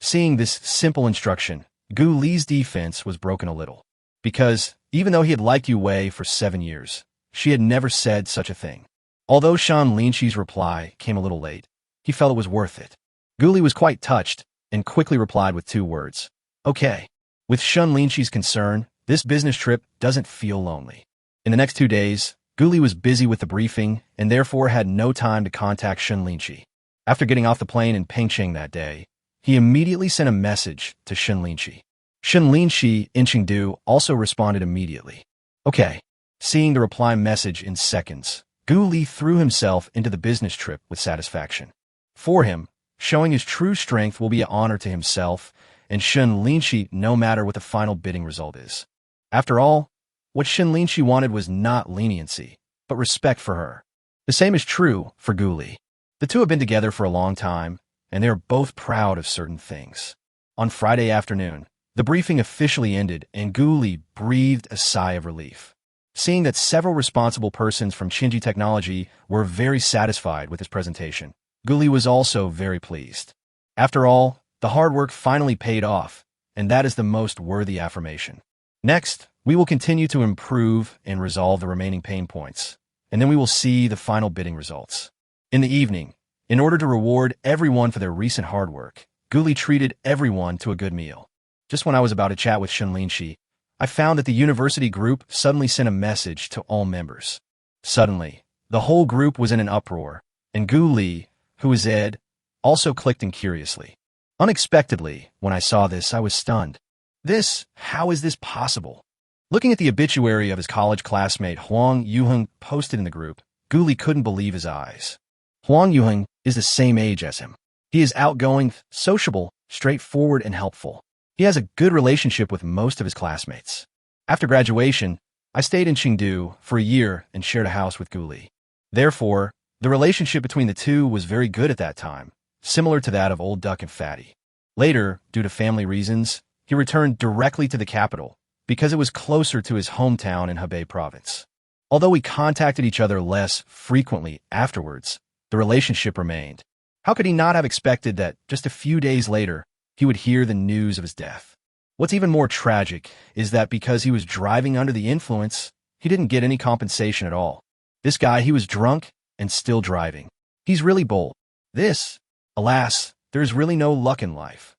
Seeing this simple instruction, Gu Li's defense was broken a little, because even though he had liked Yu Wei for 7 years, she had never said such a thing. Although Shen Linxi's reply came a little late, he felt it was worth it. Gu Li was quite touched and quickly replied with 2 words. Okay. With Shen Linxi's concern, this business trip doesn't feel lonely. In the next 2 days, Gu Li was busy with the briefing and therefore had no time to contact Shen Linxi. After getting off the plane in Pingxing that day, he immediately sent a message to Shen Linxi. Shen Linxi in Chengdu also responded immediately. Okay. Seeing the reply message in seconds, Gu Li threw himself into the business trip with satisfaction. For him, showing his true strength will be an honor to himself and Shen Linxi no matter what the final bidding result is. After all, what Shen Linxi wanted was not leniency, but respect for her. The same is true for Gu Li. The two have been together for a long time, and they are both proud of certain things. On Friday afternoon, the briefing officially ended and Gu Li breathed a sigh of relief. Seeing that several responsible persons from Qinji Technology were very satisfied with his presentation, Gu Li was also very pleased. After all, the hard work finally paid off, and that is the most worthy affirmation. Next, we will continue to improve and resolve the remaining pain points, and then we will see the final bidding results. In the evening, in order to reward everyone for their recent hard work, Gu Li treated everyone to a good meal. Just when I was about to chat with Shen Linxi, I found that the university group suddenly sent a message to all members. Suddenly, the whole group was in an uproar, and Gu Li, who is Ed, also clicked in curiously. Unexpectedly, when I saw this, I was stunned. How is this possible? Looking at the obituary of his college classmate Huang Yuheng posted in the group, Gu Li couldn't believe his eyes. Huang Yuheng is the same age as him. He is outgoing, sociable, straightforward, and helpful. He has a good relationship with most of his classmates. After graduation, I stayed in Chengdu for a year and shared a house with Gu Li. Therefore, the relationship between the two was very good at that time, similar to that of Old Duck and Fatty. Later, due to family reasons, he returned directly to the capital because it was closer to his hometown in Hebei province. Although we contacted each other less frequently afterwards, the relationship remained. How could he not have expected that just a few days later, he would hear the news of his death? What's even more tragic is that because he was driving under the influence, he didn't get any compensation at all. This guy, he was drunk and still driving. He's really bold. Alas, there is really no luck in life.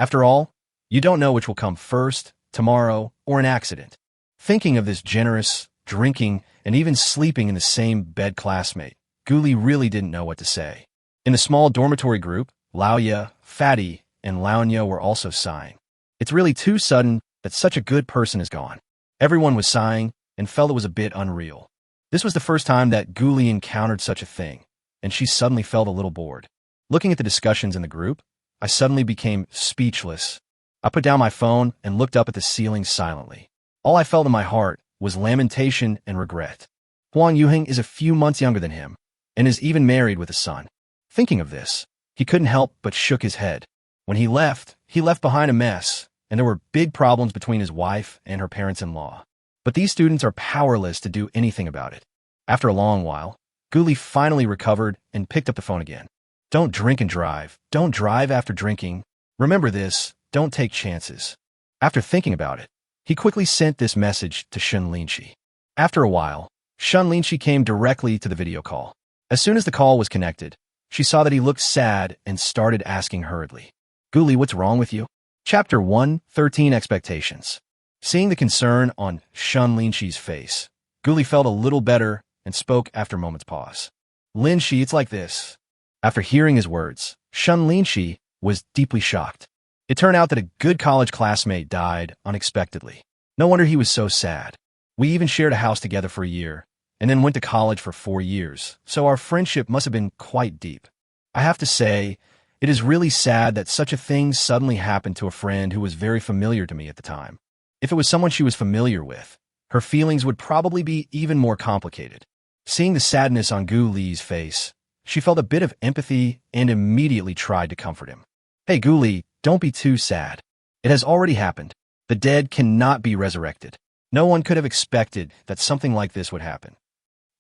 After all, you don't know which will come first, tomorrow, or an accident. Thinking of this generous, drinking, and even sleeping in the same bed classmate, Gu Li really didn't know what to say. In the small dormitory group, Laoya, Fatty, and Laonya were also sighing. It's really too sudden that such a good person is gone. Everyone was sighing and felt it was a bit unreal. This was the first time that Gu Li encountered such a thing, and she suddenly felt a little bored. Looking at the discussions in the group, I suddenly became speechless. I put down my phone and looked up at the ceiling silently. All I felt in my heart was lamentation and regret. Huang Yuheng is a few months younger than him, and is even married with a son. Thinking of this, he couldn't help but shook his head. When he left behind a mess, and there were big problems between his wife and her parents-in-law. But these students are powerless to do anything about it. After a long while, Gu Li finally recovered and picked up the phone again. Don't drink and drive. Don't drive after drinking. Remember this, don't take chances. After thinking about it, he quickly sent this message to Shen Linxi. After a while, Shen Linxi came directly to the video call. As soon as the call was connected, she saw that he looked sad and started asking hurriedly, "Guli, what's wrong with you?" Chapter 1:13 Expectations. Seeing the concern on Shen Linxi's face, Guli felt a little better and spoke after a moment's pause. "Linxi, it's like this." After hearing his words, Shen Linxi was deeply shocked. It turned out that a good college classmate died unexpectedly. No wonder he was so sad. We even shared a house together for a year, and then went to college for 4 years, so our friendship must have been quite deep. I have to say, it is really sad that such a thing suddenly happened to a friend who was very familiar to me at the time. If it was someone she was familiar with, her feelings would probably be even more complicated. Seeing the sadness on Gu Li's face, she felt a bit of empathy and immediately tried to comfort him. "Hey Gu Li, don't be too sad. It has already happened. The dead cannot be resurrected. No one could have expected that something like this would happen.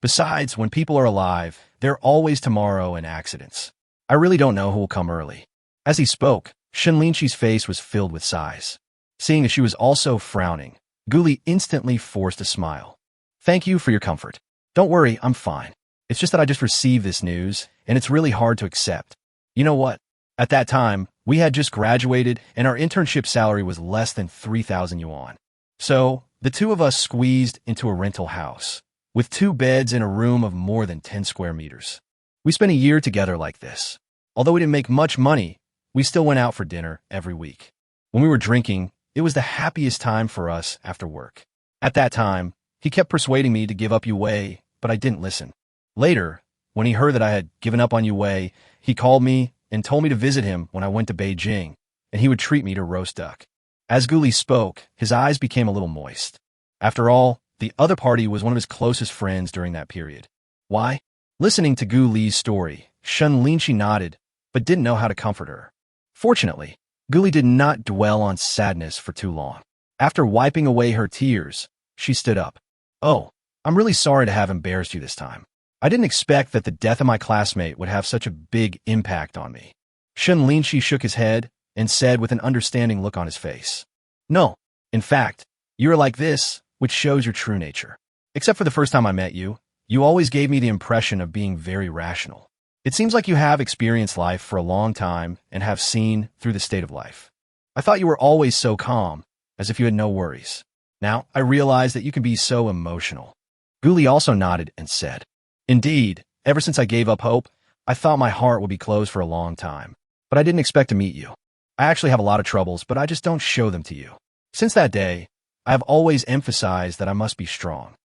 Besides, when people are alive, there are always tomorrow and accidents. I really don't know who will come early." As he spoke, Shen Linxi's face was filled with sighs. Seeing that she was also frowning, Gu Li instantly forced a smile. "Thank you for your comfort. Don't worry, I'm fine. It's just that I just received this news, and it's really hard to accept. You know what? At that time, we had just graduated, and our internship salary was less than 3,000 yuan. So, the two of us squeezed into a rental house, with 2 beds in a room of more than 10 square meters. We spent a year together like this. Although we didn't make much money, we still went out for dinner every week. When we were drinking, it was the happiest time for us after work. At that time, he kept persuading me to give up Yue, but I didn't listen. Later, when he heard that I had given up on Yue, he called me and told me to visit him when I went to Beijing, and he would treat me to roast duck." As Gu Li spoke, his eyes became a little moist. After all, the other party was one of his closest friends during that period. Why? Listening to Gu Li's story, Shen Linxi nodded, but didn't know how to comfort her. Fortunately, Gu Li did not dwell on sadness for too long. After wiping away her tears, she stood up. "Oh, I'm really sorry to have embarrassed you this time. I didn't expect that the death of my classmate would have such a big impact on me." Shen Linxi shook his head and said with an understanding look on his face, "No, in fact, you are like this, which shows your true nature. Except for the first time I met you, you always gave me the impression of being very rational. It seems like you have experienced life for a long time and have seen through the state of life. I thought you were always so calm, as if you had no worries. Now, I realize that you can be so emotional." Gu Li also nodded and said, "Indeed, ever since I gave up hope, I thought my heart would be closed for a long time, but I didn't expect to meet you. I actually have a lot of troubles, but I just don't show them to you. Since that day, I have always emphasized that I must be strong."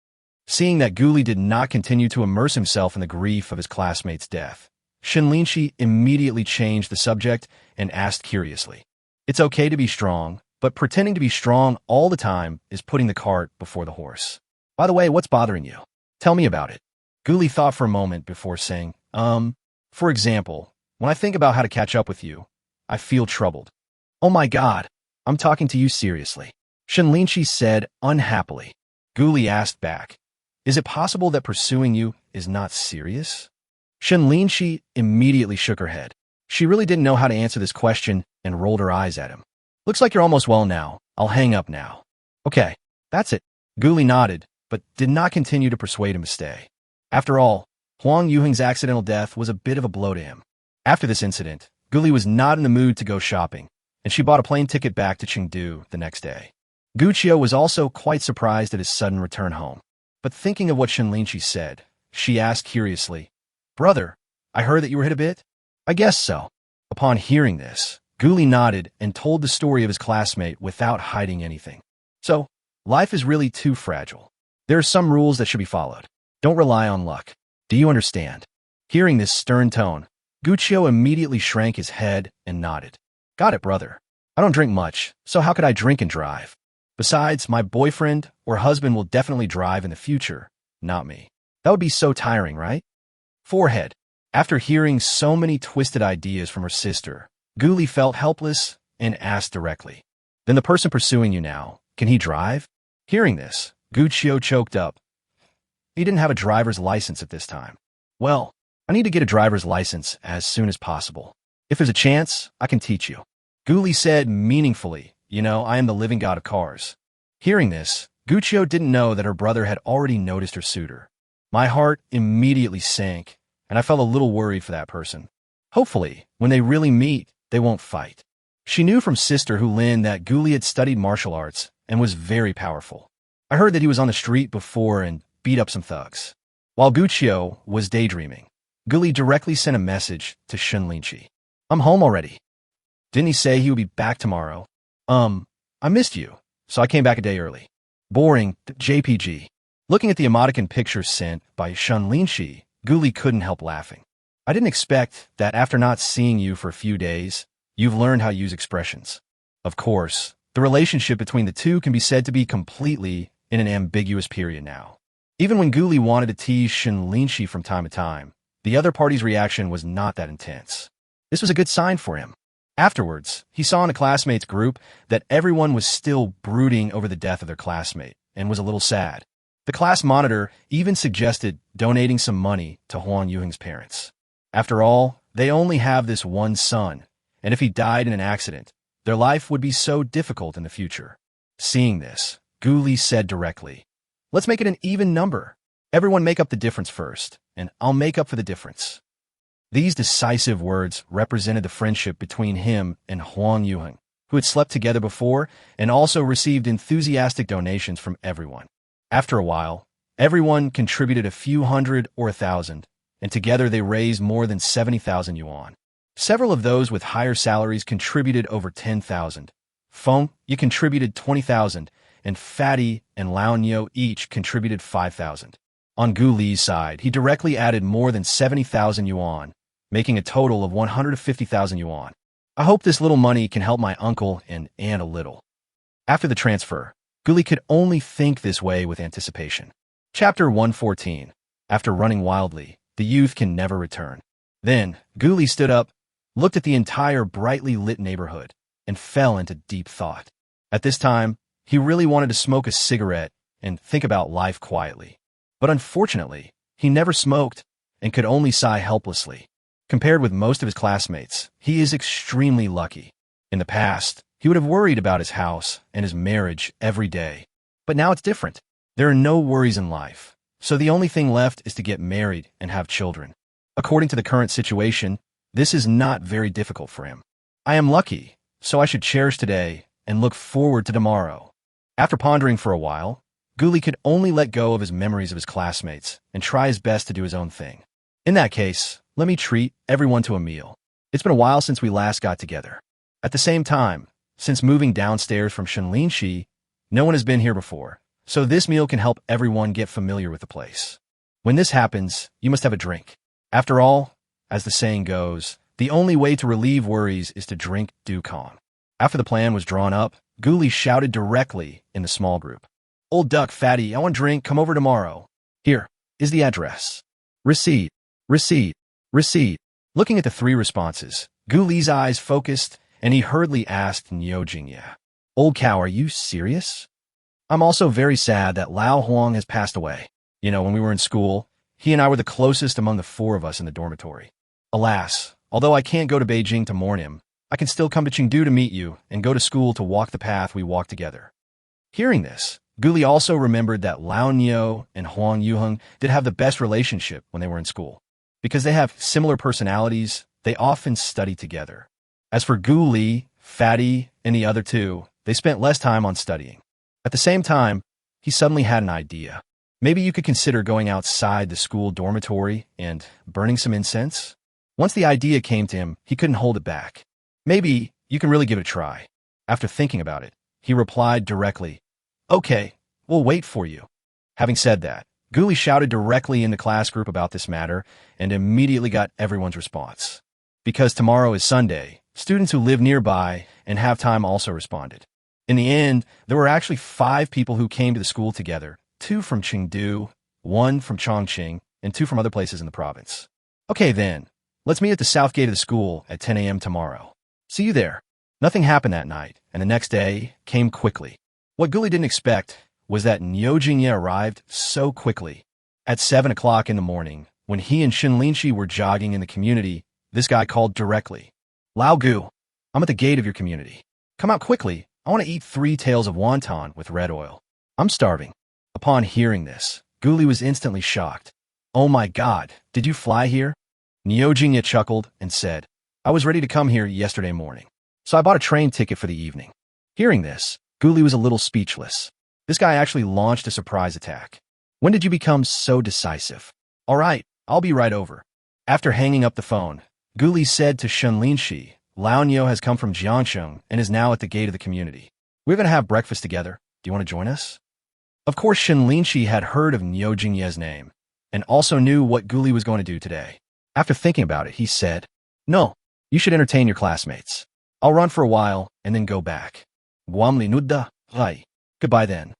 Seeing that Gu Li did not continue to immerse himself in the grief of his classmate's death, Shen Linxi immediately changed the subject and asked curiously, "It's okay to be strong, but pretending to be strong all the time is putting the cart before the horse. By the way, what's bothering you? Tell me about it." Gu Li thought for a moment before saying, For example, when I think about how to catch up with you, I feel troubled." "Oh my God, I'm talking to you seriously," Shen Linxi said unhappily. Gu Li asked back, "Is it possible that pursuing you is not serious?" Shen Linxi immediately shook her head. She really didn't know how to answer this question and rolled her eyes at him. "Looks like you're almost well now. I'll hang up now." "Okay, that's it." Gu Li nodded, but did not continue to persuade him to stay. After all, Huang Yuheng's accidental death was a bit of a blow to him. After this incident, Gu Li was not in the mood to go shopping, and she bought a plane ticket back to Chengdu the next day. Gu Qiu was also quite surprised at his sudden return home. But thinking of what Shen Linxi said, she asked curiously, "Brother, I heard that you were hit a bit?" "I guess so." Upon hearing this, Gu Li nodded and told the story of his classmate without hiding anything. "So, life is really too fragile. There are some rules that should be followed. Don't rely on luck. Do you understand?" Hearing this stern tone, Gu Qiu immediately shrank his head and nodded. "Got it, brother. I don't drink much, so how could I drink and drive? Besides, my boyfriend or husband will definitely drive in the future, not me. That would be so tiring, right?" Forehead. After hearing so many twisted ideas from her sister, Gu Li felt helpless and asked directly, "Then the person pursuing you now, can he drive?" Hearing this, Gu Qiu choked up. He didn't have a driver's license at this time. "Well, I need to get a driver's license as soon as possible. If there's a chance, I can teach you." Gu Li said meaningfully I am the living god of cars." Hearing this, Guccio didn't know that her brother had already noticed her suitor. My heart immediately sank, and I felt a little worried for that person. Hopefully, when they really meet, they won't fight. She knew from Sister Hu Lin that Guli had studied martial arts and was very powerful. I heard that he was on the street before and beat up some thugs. While Guccio was daydreaming, Guli directly sent a message to Shen Linxi. "I'm home already. Didn't he say he would be back tomorrow?" I missed you, so I came back a day early." Boring, JPG. Looking at the emoticon picture sent by Shen Linxi, Guli couldn't help laughing. "I didn't expect that after not seeing you for a few days, you've learned how to use expressions." Of course, the relationship between the two can be said to be completely in an ambiguous period now. Even when Guli wanted to tease Shen Linxi from time to time, the other party's reaction was not that intense. This was a good sign for him. Afterwards, he saw in a classmates' group that everyone was still brooding over the death of their classmate and was a little sad. The class monitor even suggested donating some money to Huang Yuheng's parents. After all, they only have this one son, and if he died in an accident, their life would be so difficult in the future. Seeing this, Guli said directly, "Let's make it an even number. Everyone make up the difference first, and I'll make up for the difference." These decisive words represented the friendship between him and Huang Yuheng, who had slept together before and also received enthusiastic donations from everyone. After a while, everyone contributed a few hundred or 1,000, and together they raised more than 70,000 yuan. Several of those with higher salaries contributed over 10,000. Feng, you contributed 20,000, and Fatty and Lao Nyo each contributed 5,000. On Gu Li's side, he directly added more than 70,000 yuan, making a total of 150,000 yuan. I hope this little money can help my uncle and aunt a little. After the transfer, Guli could only think this way with anticipation. Chapter 114. After running wildly, the youth can never return. Then, Guli stood up, looked at the entire brightly lit neighborhood, and fell into deep thought. At this time, he really wanted to smoke a cigarette and think about life quietly. But unfortunately, he never smoked and could only sigh helplessly. Compared with most of his classmates, he is extremely lucky. In the past, he would have worried about his house and his marriage every day. But now it's different. There are no worries in life, so the only thing left is to get married and have children. According to the current situation, this is not very difficult for him. I am lucky, so I should cherish today and look forward to tomorrow. After pondering for a while, Guli could only let go of his memories of his classmates and try his best to do his own thing. In that case, let me treat everyone to a meal. It's been a while since we last got together. At the same time, since moving downstairs from Shen Linxi, no one has been here before, so this meal can help everyone get familiar with the place. When this happens, you must have a drink. After all, as the saying goes, the only way to relieve worries is to drink Dukong. After the plan was drawn up, Guli shouted directly in the small group. "Old duck, Fatty, I want drink, come over tomorrow. Here is the address." Receipt, receipt, receipt. Looking at the three responses, Gu Li's eyes focused, and he hurriedly asked Niu Jingye, "Old cow, are you serious? I'm also very sad that Lao Huang has passed away. When we were in school, he and I were the closest among the four of us in the dormitory. Alas, although I can't go to Beijing to mourn him, I can still come to Chengdu to meet you and go to school to walk the path we walked together." Hearing this, Guli also remembered that Lao Nyo and Huang Yuheng did have the best relationship when they were in school. Because they have similar personalities, they often study together. As for Gu Li, Fatty, and the other two, they spent less time on studying. At the same time, he suddenly had an idea. Maybe you could consider going outside the school dormitory and burning some incense? Once the idea came to him, he couldn't hold it back. Maybe you can really give it a try. After thinking about it, he replied directly, "Okay, we'll wait for you." Having said that, Guli shouted directly in the class group about this matter and immediately got everyone's response. Because tomorrow is Sunday, students who live nearby and have time also responded. In the end, there were actually 5 people who came to the school together, 2 from Chengdu, 1 from Chongqing, and 2 from other places in the province. "Okay then, let's meet at the south gate of the school at 10 a.m. tomorrow. See you there." Nothing happened that night, and the next day came quickly. What Guli didn't expect was that Niu Jingye arrived so quickly. At 7 o'clock in the morning, when he and Shen Linxi were jogging in the community, this guy called directly, "Lao Gu, I'm at the gate of your community. Come out quickly, I want to eat 3 tails of wonton with red oil. I'm starving. Upon hearing this, Gu Li was instantly shocked. Oh my god, did you fly here? Niu Jingye chuckled and said, I was ready to come here yesterday morning, so I bought a train ticket for the evening. Hearing this, Gu Li was a little speechless. This guy actually launched a surprise attack. When did you become so decisive? All right, I'll be right over. After hanging up the phone, Gu Li said to Shen Linxi, Lao Niu has come from Jiangsheng and is now at the gate of the community. We're going to have breakfast together. Do you want to join us? Of course, Shen Linxi had heard of Niu Jingye's name and also knew what Gu Li was going to do today. After thinking about it, he said, No, you should entertain your classmates. I'll run for a while and then go back. Guamli nudda, rai. Goodbye then.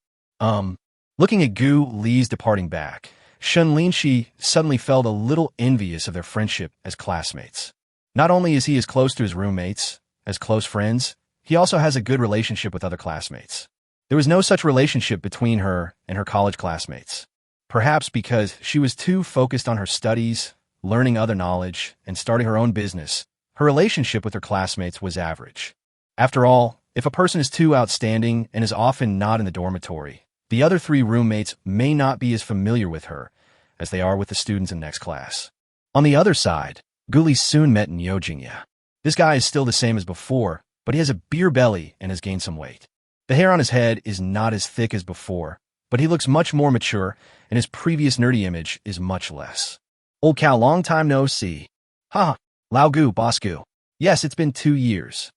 Looking at Gu Li's departing back, Shen Linxi suddenly felt a little envious of their friendship as classmates. Not only is he as close to his roommates, as close friends, he also has a good relationship with other classmates. There was no such relationship between her and her college classmates. Perhaps because she was too focused on her studies, learning other knowledge, and starting her own business, her relationship with her classmates was average. After all, if a person is too outstanding and is often not in the dormitory, the other 3 roommates may not be as familiar with her as they are with the students in the next class. On the other side, Gu Li soon met Niu Jingye. This guy is still the same as before, but he has a beer belly and has gained some weight. The hair on his head is not as thick as before, but he looks much more mature, and his previous nerdy image is much less. Old cow, long time no see. Ha! Lao Gu, boss Gu. Yes, it's been 2 years.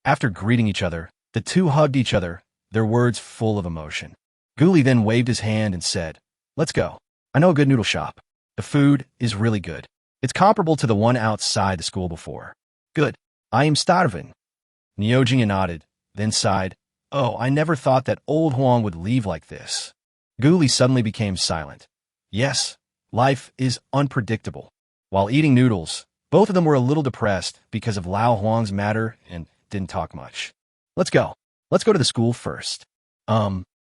After greeting each other, the two hugged each other, their words full of emotion. Gu Li then waved his hand and said, Let's go. I know a good noodle shop. The food is really good. It's comparable to the one outside the school before. Good. I am starving. Niu Jingye nodded, then sighed. Oh, I never thought that old Huang would leave like this. Gu Li suddenly became silent. Yes, life is unpredictable. While eating noodles, both of them were a little depressed because of Lao Huang's matter and didn't talk much. Let's go. Let's go to the school first.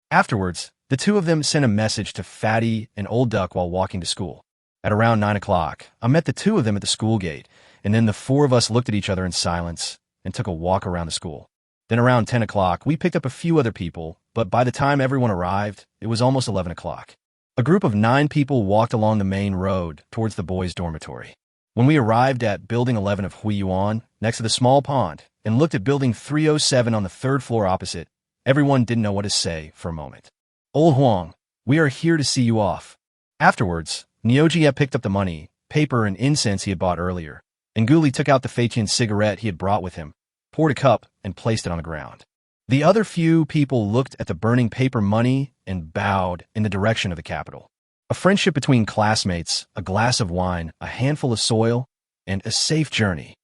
Afterwards, the two of them sent a message to Fatty and Old Duck while walking to school. At around 9 o'clock, I met the two of them at the school gate, and then the 4 of us looked at each other in silence and took a walk around the school. Then around 10 o'clock, we picked up a few other people, but by the time everyone arrived, it was almost 11 o'clock. A group of 9 people walked along the main road towards the boys' dormitory. When we arrived at Building 11 of Huiyuan, next to the small pond, and looked at Building 307 on the 3rd floor opposite, everyone didn't know what to say for a moment. Old Huang, we are here to see you off. Afterwards, Niu Jingye picked up the money, paper, and incense he had bought earlier, and Gu Li took out the Feiqian cigarette he had brought with him, poured a cup, and placed it on the ground. The other few people looked at the burning paper money and bowed in the direction of the capital. A friendship between classmates, a glass of wine, a handful of soil, and a safe journey.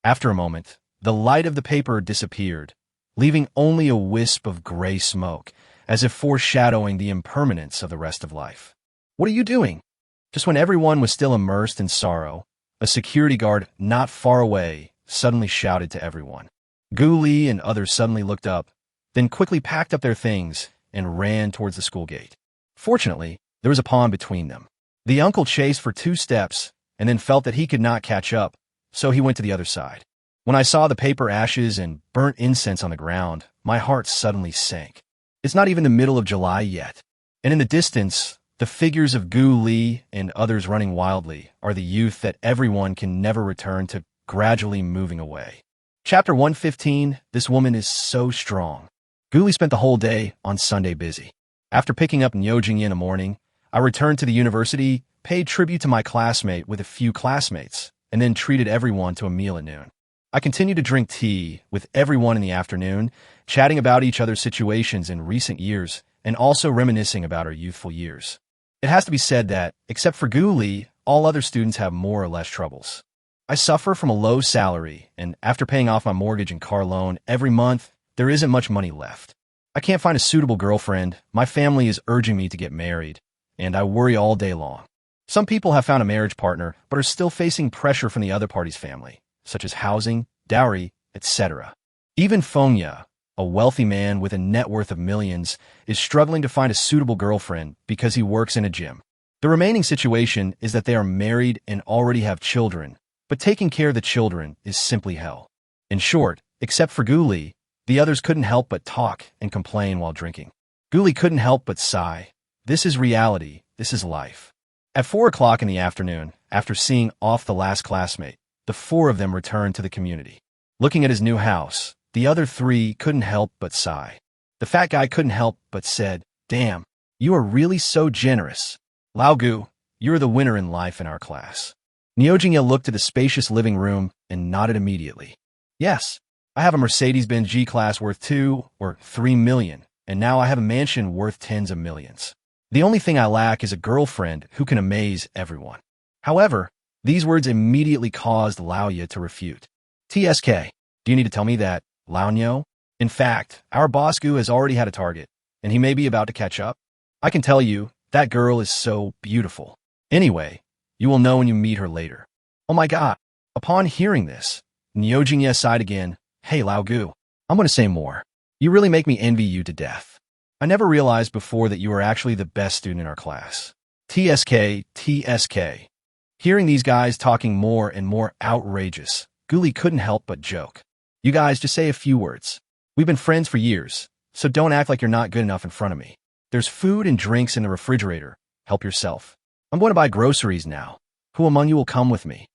After a moment, the light of the paper disappeared, leaving only a wisp of gray smoke, as if foreshadowing the impermanence of the rest of life. What are you doing? Just when everyone was still immersed in sorrow, a security guard not far away suddenly shouted to everyone. Gu Li and others suddenly looked up, then quickly packed up their things and ran towards the school gate. Fortunately, there was a pond between them. The uncle chased for 2 steps and then felt that he could not catch up, so he went to the other side. When I saw the paper ashes and burnt incense on the ground, my heart suddenly sank. It's not even the middle of July yet, and in the distance, the figures of Gu Li and others running wildly are the youth that everyone can never return to, gradually moving away. Chapter 115, This Woman is So Strong. Gu Li spent the whole day on Sunday busy. After picking up Niu Jingye in the morning, I returned to the university, paid tribute to my classmate with a few classmates, and then treated everyone to a meal at noon. I continued to drink tea with everyone in the afternoon, chatting about each other's situations in recent years, and also reminiscing about our youthful years. It has to be said that, except for Gu Li, all other students have more or less troubles. I suffer from a low salary, and after paying off my mortgage and car loan every month, there isn't much money left. I can't find a suitable girlfriend, my family is urging me to get married, and I worry all day long. Some people have found a marriage partner, but are still facing pressure from the other party's family, such as housing, dowry, etc. Even Fengya, a wealthy man with a net worth of millions, is struggling to find a suitable girlfriend because he works in a gym. The remaining situation is that they are married and already have children, but taking care of the children is simply hell. In short, except for Gu Li, The others couldn't help but talk and complain while drinking. Gu Li couldn't help but sigh. This is reality. This is life. At 4 o'clock in the afternoon, after seeing off the last classmate, the four of them returned to the community. Looking at his new house, the other three couldn't help but sigh. The fat guy couldn't help but said, "Damn, you are really so generous. Lao Gu, you're the winner in life in our class." Niu Jingye looked at the spacious living room and nodded immediately. "Yes, I have a Mercedes-Benz G-Class worth 2 or 3 million, and now I have a mansion worth tens of millions. The only thing I lack is a girlfriend who can amaze everyone." However, these words immediately caused Lao Ye to refute. "TSK, do you need to tell me that, Lao Nyo? In fact, our boss Gu has already had a target, and he may be about to catch up. I can tell you, that girl is so beautiful. Anyway, you will know when you meet her later." Oh my god. Upon hearing this, Niu Jingye sighed again. "Hey Lao Gu, I'm going to say more. You really make me envy you to death. I never realized before that you were actually the best student in our class. TSK, TSK. Hearing these guys talking more and more outrageous, Gu Li couldn't help but joke. "You guys just say a few words. We've been friends for years, so don't act like you're not good enough in front of me. There's food and drinks in the refrigerator. Help yourself. I'm going to buy groceries now. Who among you will come with me?"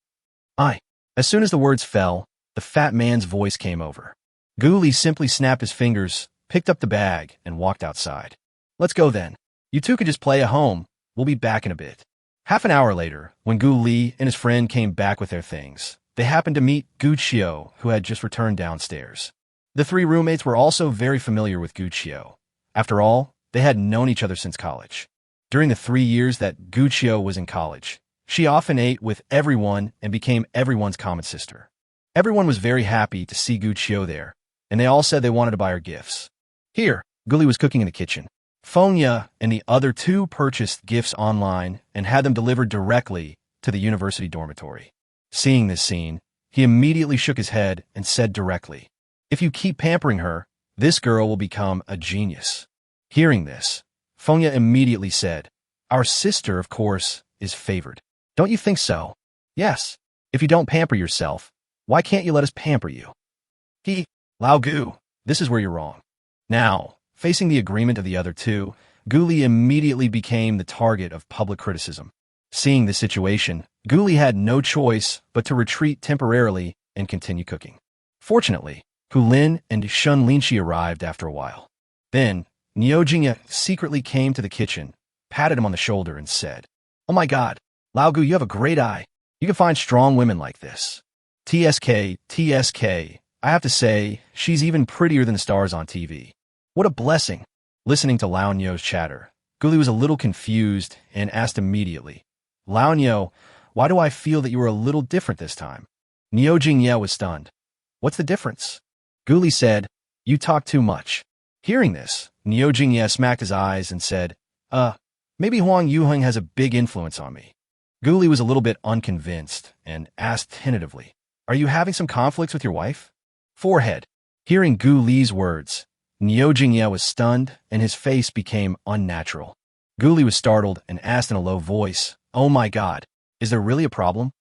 As soon as the words fell, the fat man's voice came over. Gu Li simply snapped his fingers, picked up the bag, and walked outside. "Let's go then. You two could just play at home. We'll be back in a bit." Half an hour later, when Gu Li and his friend came back with their things, they happened to meet Gu Qiu, who had just returned downstairs. The three roommates were also very familiar with Gu Qiu. After all, they had known each other since college. During the 3 years that Gu Qiu was in college, she often ate with everyone and became everyone's common sister. Everyone was very happy to see Gu Qiu there, and they all said they wanted to buy her gifts. Here, Gu Li was cooking in the kitchen. Fengya and the other two purchased gifts online and had them delivered directly to the university dormitory. Seeing this scene, he immediately shook his head and said directly, "If you keep pampering her, this girl will become a genius." Hearing this, Fengya immediately said, "Our sister, of course, is favored. Don't you think so?" "Yes. If you don't pamper yourself, why can't you let us pamper you?" Lao Gu, this is where you're wrong." Now, facing the agreement of the other two, Gu Li immediately became the target of public criticism. Seeing the situation, Gu Li had no choice but to retreat temporarily and continue cooking. Fortunately, Hu Lin and Shen Linxi arrived after a while. Then, Niu Jingye secretly came to the kitchen, patted him on the shoulder, and said, "Oh my god, Lao Gu, you have a great eye. You can find strong women like this. TSK, TSK, I have to say, she's even prettier than the stars on TV. What a blessing." Listening to Lao Nyo's chatter, Gu Li was a little confused and asked immediately, "Lao Nyo, why do I feel that you are a little different this time?" Niu Jingye was stunned. "What's the difference?" Gu Li said, "You talk too much." Hearing this, Niu Jingye smacked his eyes and said, Maybe Huang Yuheng has a big influence on me." Gu Li was a little bit unconvinced and asked tentatively, "Are you having some conflicts with your wife?" Forehead. Hearing Gu Li's words, Niu Jingye was stunned and his face became unnatural. Gu Li was startled and asked in a low voice, "Oh my god, is there really a problem?"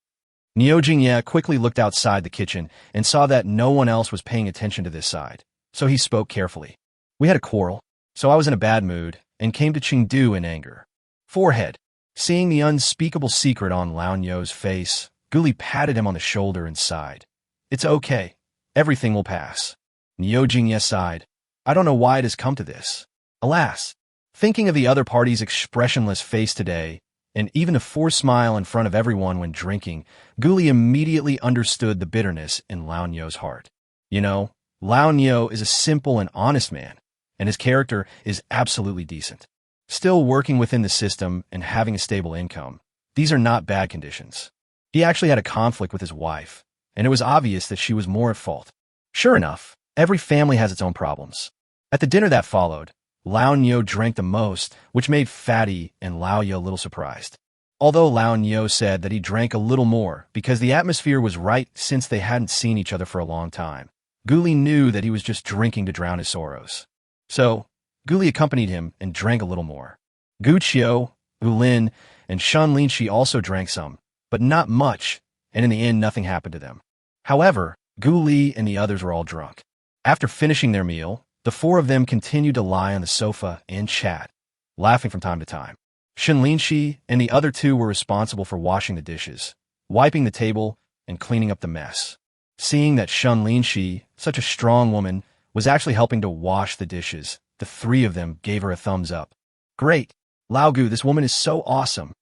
Niu Jingye quickly looked outside the kitchen and saw that no one else was paying attention to this side, so he spoke carefully. "We had a quarrel, so I was in a bad mood and came to Chengdu in anger." Forehead. Seeing the unspeakable secret on Lao Nyo's face, Gu Li patted him on the shoulder and sighed. "It's okay. Everything will pass." Niu Jingye sighed. "I don't know why it has come to this. Alas." Thinking of the other party's expressionless face today, and even a forced smile in front of everyone when drinking, Gu Li immediately understood the bitterness in Lao Nyo's heart. You know, Lao Nyo is a simple and honest man, and his character is absolutely decent. Still working within the system and having a stable income, these are not bad conditions. He actually had a conflict with his wife, and it was obvious that she was more at fault. Sure enough, every family has its own problems. At the dinner that followed, Lao Nyo drank the most, which made Fatty and Lao Ye a little surprised. Although Lao Nyo said that he drank a little more because the atmosphere was right since they hadn't seen each other for a long time, Gu Li knew that he was just drinking to drown his sorrows. So, Gu Li accompanied him and drank a little more. Gu Qiu, Hu Lin, and Shen Linxi also drank some, but not much, and in the end nothing happened to them. However, Gu Li and the others were all drunk. After finishing their meal, the four of them continued to lie on the sofa and chat, laughing from time to time. Shen Linxi and the other two were responsible for washing the dishes, wiping the table, and cleaning up the mess. Seeing that Shen Linxi, such a strong woman, was actually helping to wash the dishes, the three of them gave her a thumbs up. Great! Lao Gu, this woman is so awesome.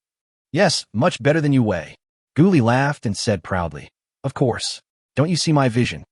Yes, much better than you weigh. Gu Li laughed and said proudly, Of course. Don't you see my vision?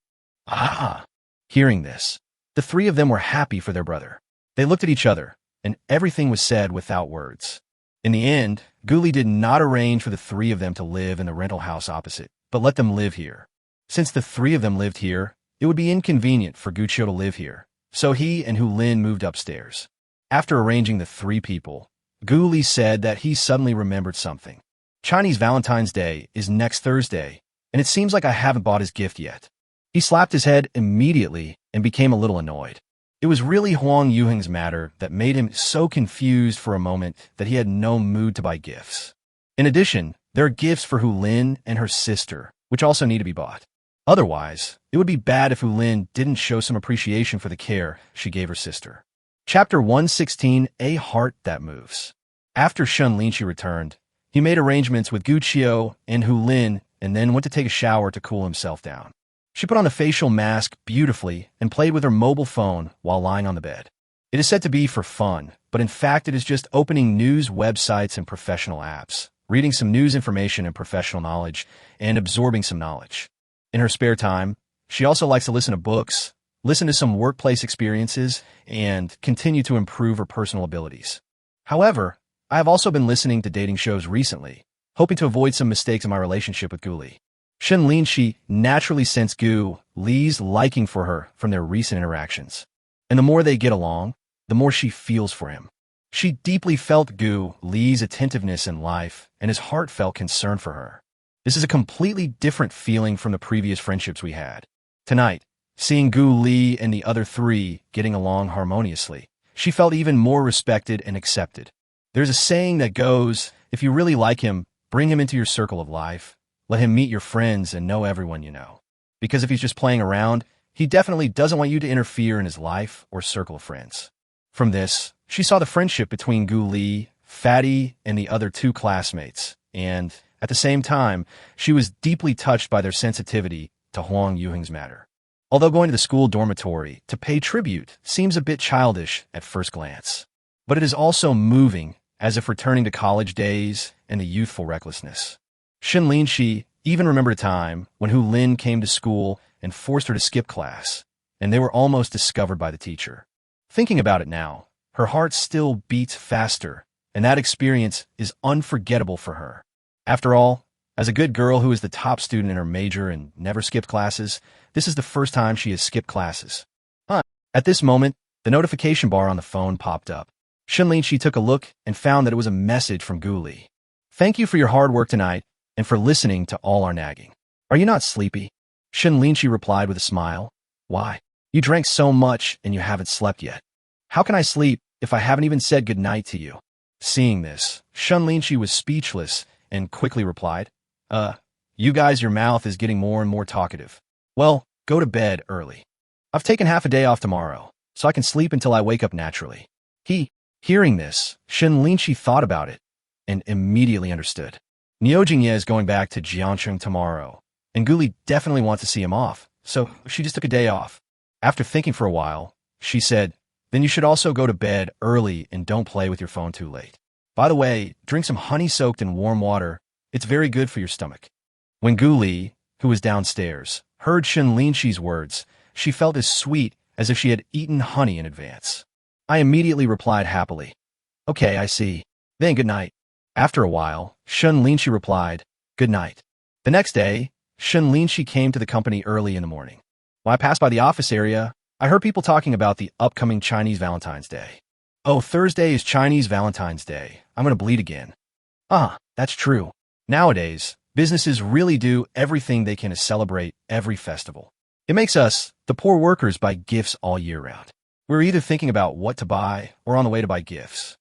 Ah! Hearing this, the three of them were happy for their brother. They looked at each other, and everything was said without words. In the end, Gu Li did not arrange for the three of them to live in the rental house opposite, but let them live here. Since the three of them lived here, it would be inconvenient for Gu Qiu to live here, so he and Hu Lin moved upstairs. After arranging the three people, Gu Li said that he suddenly remembered something. Chinese Valentine's Day is next Thursday, and it seems like I haven't bought his gift yet. He slapped his head immediately and became a little annoyed. It was really Huang Yuheng's matter that made him so confused for a moment that he had no mood to buy gifts. In addition, there are gifts for Hu Lin and her sister, which also need to be bought. Otherwise, it would be bad if Hu Lin didn't show some appreciation for the care she gave her sister. Chapter 116, A Heart That Moves. After Shen Linxi returned, he made arrangements with Gu Qiu and Hu Lin and then went to take a shower to cool himself down. She put on a facial mask beautifully and played with her mobile phone while lying on the bed. It is said to be for fun, but in fact it is just opening news websites and professional apps, reading some news information and professional knowledge, and absorbing some knowledge. In her spare time, she also likes to listen to books, listen to some workplace experiences, and continue to improve her personal abilities. However, I have also been listening to dating shows recently, hoping to avoid some mistakes in my relationship with Gu Li. Shen Linxi naturally sensed Gu Li's liking for her from their recent interactions. And the more they get along, the more she feels for him. She deeply felt Gu Li's attentiveness in life and his heartfelt concern for her. This is a completely different feeling from the previous friendships we had. Tonight, seeing Gu Li and the other three getting along harmoniously, she felt even more respected and accepted. There's a saying that goes, if you really like him, bring him into your circle of life. Let him meet your friends and know everyone you know. Because if he's just playing around, he definitely doesn't want you to interfere in his life or circle of friends. From this, she saw the friendship between Gu Li, Fatty, and the other two classmates, and, at the same time, she was deeply touched by their sensitivity to Huang Yuheng's matter. Although going to the school dormitory to pay tribute seems a bit childish at first glance, but it is also moving, as if returning to college days and the youthful recklessness. Shen Linxi even remembered a time when Hu Lin came to school and forced her to skip class, and they were almost discovered by the teacher. Thinking about it now, her heart still beats faster, and that experience is unforgettable for her. After all, as a good girl who is the top student in her major and never skipped classes, this is the first time she has skipped classes. At this moment, the notification bar on the phone popped up. Shen Linxi took a look and found that it was a message from Gu Li. Thank you for your hard work tonight and for listening to all our nagging. Are you not sleepy? Shen Linxi replied with a smile. Why? You drank so much and you haven't slept yet. How can I sleep if I haven't even said good night to you? Seeing this, Shen Linxi was speechless and quickly replied, you guys, your mouth is getting more and more talkative. Well, go to bed early. I've taken half a day off tomorrow, so I can sleep until I wake up naturally. Hearing this, Shen Linxi thought about it and immediately understood. Niu Jingye is going back to Jiangcheng tomorrow, and Gu Li definitely wants to see him off, so she just took a day off. After thinking for a while, she said, then you should also go to bed early and don't play with your phone too late. By the way, drink some honey soaked in warm water. It's very good for your stomach. When Gu Li, who was downstairs, heard Shen Linxi's words, she felt as sweet as if she had eaten honey in advance. I immediately replied happily, okay, I see. Then good night. After a while, Shen Linxi replied, good night. The next day, Shen Linxi came to the company early in the morning. When I passed by the office area, I heard people talking about the upcoming Chinese Valentine's Day. Oh, Thursday is Chinese Valentine's Day. I'm going to bleed again. That's true. Nowadays, businesses really do everything they can to celebrate every festival. It makes us, the poor workers, buy gifts all year round. We're either thinking about what to buy or on the way to buy gifts.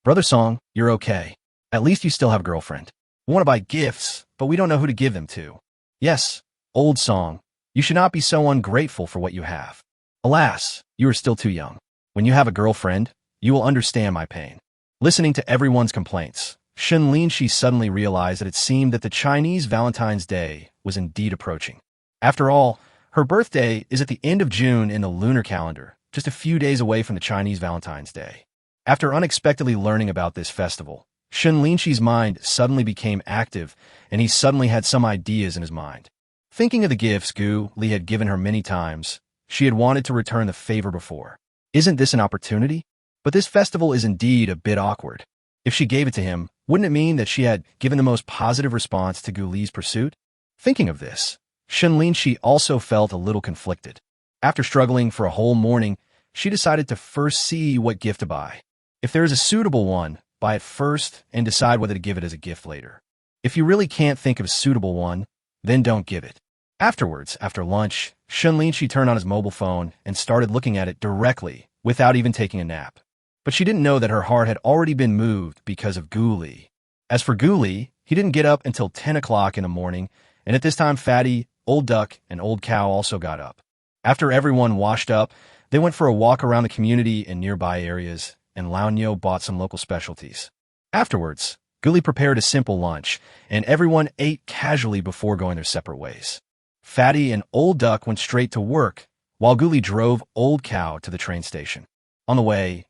Brother Song, you're okay. At least you still have a girlfriend. We want to buy gifts, but we don't know who to give them to. Yes, old Song, you should not be so ungrateful for what you have. Alas, you are still too young. When you have a girlfriend, you will understand my pain. Listening to everyone's complaints, Shen Linxi suddenly realized that it seemed that the Chinese Valentine's Day was indeed approaching. After all, her birthday is at the end of June in the lunar calendar, just a few days away from the Chinese Valentine's Day. After unexpectedly learning about this festival, Shen Linxi's mind suddenly became active, and he suddenly had some ideas in his mind. Thinking of the gifts Gu Li had given her many times, she had wanted to return the favor before. Isn't this an opportunity? But this festival is indeed a bit awkward. If she gave it to him, wouldn't it mean that she had given the most positive response to Gu Li's pursuit? Thinking of this, Shen Linxi also felt a little conflicted. After struggling for a whole morning, she decided to first see what gift to buy. If there is a suitable one, buy it first and decide whether to give it as a gift later. If you really can't think of a suitable one, then don't give it. Afterwards, after lunch, Shen Linxi turned on his mobile phone and started looking at it directly, without even taking a nap. But she didn't know that her heart had already been moved because of Gu Li. As for Gu Li, he didn't get up until 10 o'clock in the morning, and at this time Fatty, Old Duck, and Old Cow also got up. After everyone washed up, they went for a walk around the community and nearby areas, and Lao Nyo bought some local specialties. Afterwards, Gu Li prepared a simple lunch, and everyone ate casually before going their separate ways. Fatty and Old Duck went straight to work, while Gu Li drove Old Cow to the train station. On the way,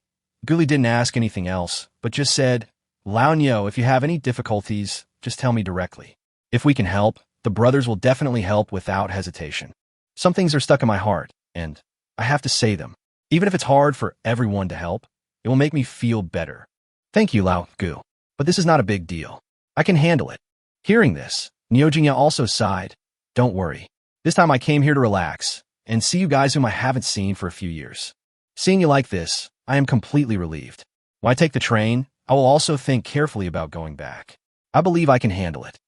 Gu Li didn't ask anything else, but just said, Lao Nyo, if you have any difficulties, just tell me directly. If we can help, the brothers will definitely help without hesitation. Some things are stuck in my heart, and I have to say them. Even if it's hard for everyone to help, it will make me feel better. Thank you, Lao Gu. But this is not a big deal. I can handle it. Hearing this, Niojingya also sighed. Don't worry. This time I came here to relax and see you guys whom I haven't seen for a few years. Seeing you like this, I am completely relieved. When I take the train, I will also think carefully about going back. I believe I can handle it.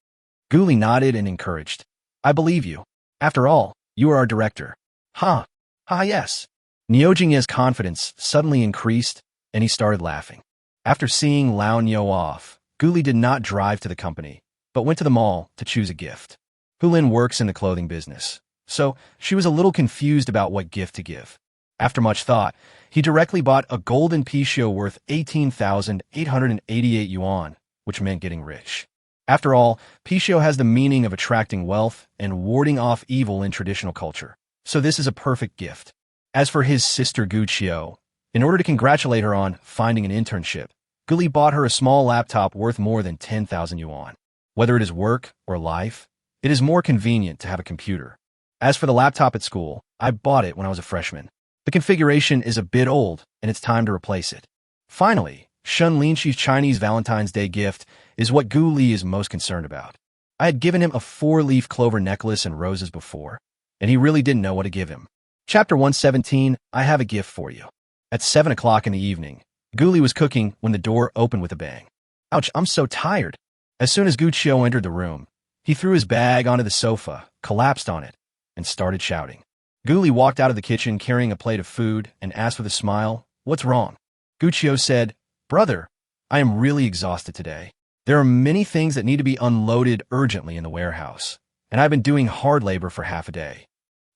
Gu Li nodded and encouraged. I believe you. After all, you are our director. Huh. Yes. Niojingya's confidence suddenly increased, and he started laughing. After seeing Lao Nyo off, Gu Li did not drive to the company, but went to the mall to choose a gift. Hulin works in the clothing business, so she was a little confused about what gift to give. After much thought, he directly bought a golden picio worth 18,888 yuan, which meant getting rich. After all, picio has the meaning of attracting wealth and warding off evil in traditional culture, so this is a perfect gift. As for his sister Gu Qiu, in order to congratulate her on finding an internship, Gu Li bought her a small laptop worth more than 10,000 yuan. Whether it is work or life, it is more convenient to have a computer. As for the laptop at school, I bought it when I was a freshman. The configuration is a bit old, and it's time to replace it. Finally, Shen Linxi's Chinese Valentine's Day gift is what Gu Li is most concerned about. I had given him a 4-leaf clover necklace and roses before, and he really didn't know what to give him. Chapter 117, I have a gift for you. At 7 o'clock in the evening, Gu Li was cooking when the door opened with a bang. Ouch, I'm so tired. As soon as Gu Qiu entered the room, he threw his bag onto the sofa, collapsed on it, and started shouting. Gu Li walked out of the kitchen carrying a plate of food and asked with a smile, What's wrong? Gu Qiu said, Brother, I am really exhausted today. There are many things that need to be unloaded urgently in the warehouse, and I've been doing hard labor for half a day.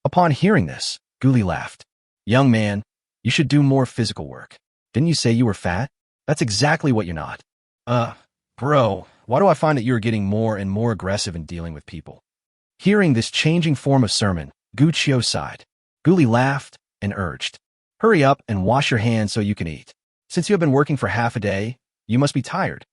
Upon hearing this, Gu Li laughed. Young man, you should do more physical work. Didn't you say you were fat? That's exactly what you're not. Bro, why do I find that you're getting more and more aggressive in dealing with people? Hearing this changing form of sermon, Gu Qiu sighed. Gu Li laughed and urged, Hurry up and wash your hands so you can eat. Since you have been working for half a day, you must be tired.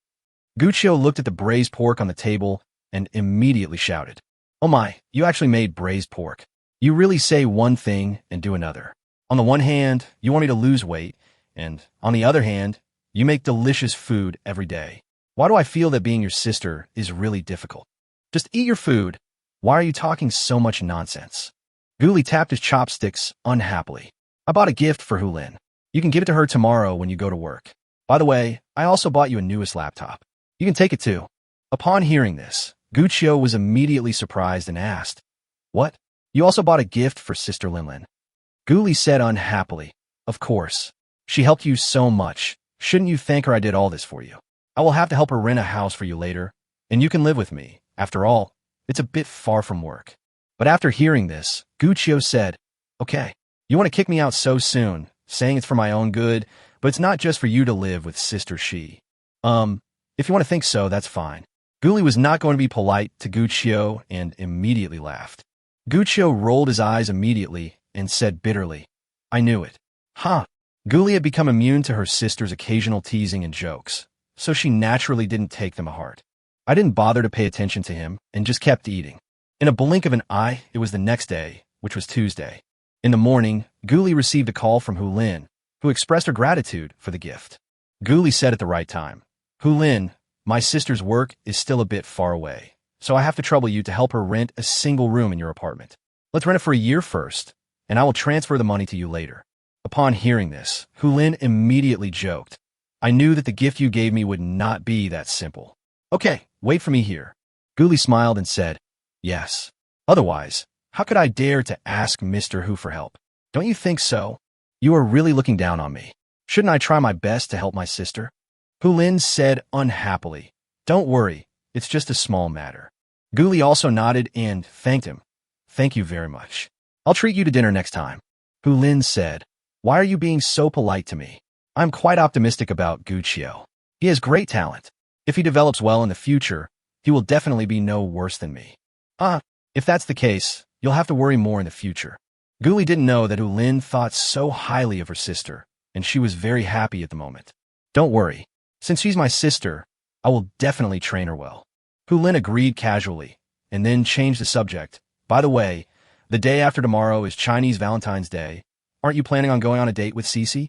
Gu Qiu looked at the braised pork on the table and immediately shouted, Oh my, you actually made braised pork. You really say one thing and do another. On the one hand, you want me to lose weight, and on the other hand, you make delicious food every day. Why do I feel that being your sister is really difficult? Just eat your food. Why are you talking so much nonsense? Gu Li tapped his chopsticks unhappily. I bought a gift for Hulin. You can give it to her tomorrow when you go to work. By the way, I also bought you a newest laptop. You can take it too. Upon hearing this, Gu Qiu was immediately surprised and asked, What? You also bought a gift for Sister Linlin? Gu Li said unhappily, Of course. She helped you so much. Shouldn't you thank her I did all this for you? I will have to help her rent a house for you later, and you can live with me. After all, it's a bit far from work. But after hearing this, Gu Qiu said, Okay, You want to kick me out so soon, saying it's for my own good, but it's not just for you to live with Sister Shi. If you want to think so, that's fine. Guli was not going to be polite to Gu Qiu and immediately laughed. Gu Qiu rolled his eyes immediately and said bitterly, I knew it. Huh. Guli had become immune to her sister's occasional teasing and jokes, so she naturally didn't take them to heart. I didn't bother to pay attention to him and just kept eating. In a blink of an eye, it was the next day, which was Tuesday. In the morning, Guli received a call from Hu Lin, who expressed her gratitude for the gift. Guli said at the right time, Hu Lin, my sister's work is still a bit far away, so I have to trouble you to help her rent a single room in your apartment. Let's rent it for a year first, and I will transfer the money to you later. Upon hearing this, Hu Lin immediately joked, I knew that the gift you gave me would not be that simple. Okay, wait for me here. Guli smiled and said, yes. Otherwise, how could I dare to ask Mr. Hu for help? Don't you think so? You are really looking down on me. Shouldn't I try my best to help my sister? Hu Lin said unhappily, don't worry, it's just a small matter. Guli also nodded and thanked him. Thank you very much. I'll treat you to dinner next time. Hu Lin said, why are you being so polite to me? I'm quite optimistic about Gu Qiu. He has great talent. If he develops well in the future, he will definitely be no worse than me. If that's the case, you'll have to worry more in the future. Guli didn't know that Hu Lin thought so highly of her sister, and she was very happy at the moment. Don't worry. Since she's my sister, I will definitely train her well. Hu Lin agreed casually, and then changed the subject. By the way, the day after tomorrow is Chinese Valentine's Day. Aren't you planning on going on a date with Cece?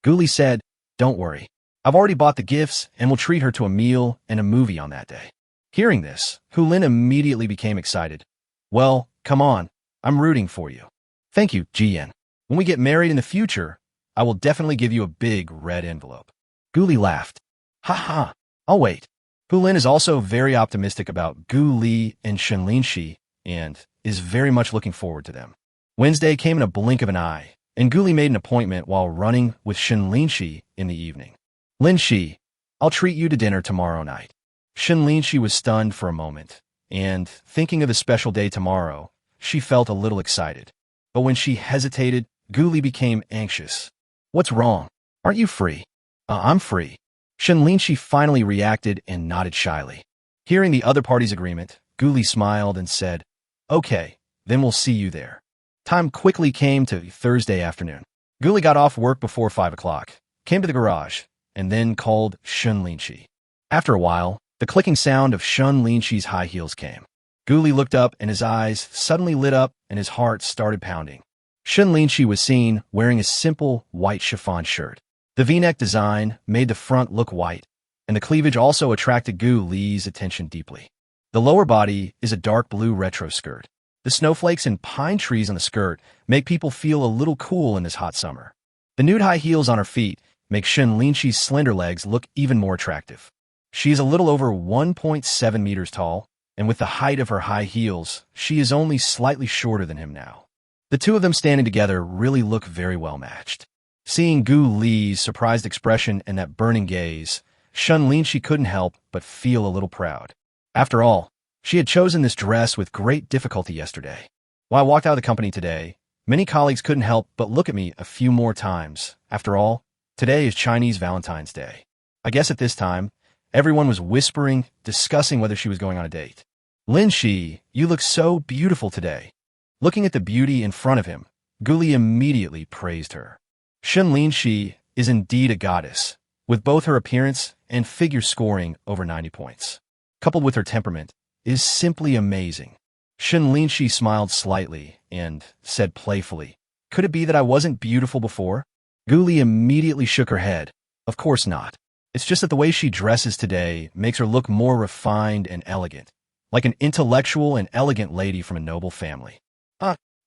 Guli said, don't worry. I've already bought the gifts and will treat her to a meal and a movie on that day. Hearing this, Hu Lin immediately became excited. Well, come on, I'm rooting for you. Thank you, Jian. When we get married in the future, I will definitely give you a big red envelope. Guli laughed. Ha ha, I'll wait. Hu Lin is also very optimistic about Gu Li and Shen Linxi and is very much looking forward to them. Wednesday came in a blink of an eye, and Guli made an appointment while running with Shen Linxi in the evening. Linxi, I'll treat you to dinner tomorrow night. Shen Linxi was stunned for a moment, and, thinking of the special day tomorrow, she felt a little excited. But when she hesitated, Guli became anxious. What's wrong? Aren't you free? I'm free. Shen Linxi finally reacted and nodded shyly. Hearing the other party's agreement, Guli smiled and said, okay, then we'll see you there. Time quickly came to Thursday afternoon. Guli got off work before 5 o'clock, came to the garage, and then called Shen Linxi. After a while, the clicking sound of Shen Linxi's high heels came. Guli looked up and his eyes suddenly lit up and his heart started pounding. Shen Linxi was seen wearing a simple white chiffon shirt. The V-neck design made the front look white, and the cleavage also attracted Gu Li's attention deeply. The lower body is a dark blue retro skirt. The snowflakes and pine trees on the skirt make people feel a little cool in this hot summer. The nude high heels on her feet make Shen Linxi's slender legs look even more attractive. She is a little over 1.7 meters tall, and with the height of her high heels, she is only slightly shorter than him now. The two of them standing together really look very well matched. Seeing Gu Li's surprised expression and that burning gaze, Shen Linxi couldn't help but feel a little proud. After all, she had chosen this dress with great difficulty yesterday. While I walked out of the company today, many colleagues couldn't help but look at me a few more times. After all, today is Chinese Valentine's Day. I guess at this time, everyone was whispering, discussing whether she was going on a date. Linxi, you look so beautiful today. Looking at the beauty in front of him, Guli immediately praised her. Shen Linxi is indeed a goddess, with both her appearance and figure scoring over 90 points. Coupled with her temperament, is simply amazing. Shen Linxi smiled slightly and said playfully, could it be that I wasn't beautiful before? Guli immediately shook her head. Of course not. It's just that the way she dresses today makes her look more refined and elegant, like an intellectual and elegant lady from a noble family.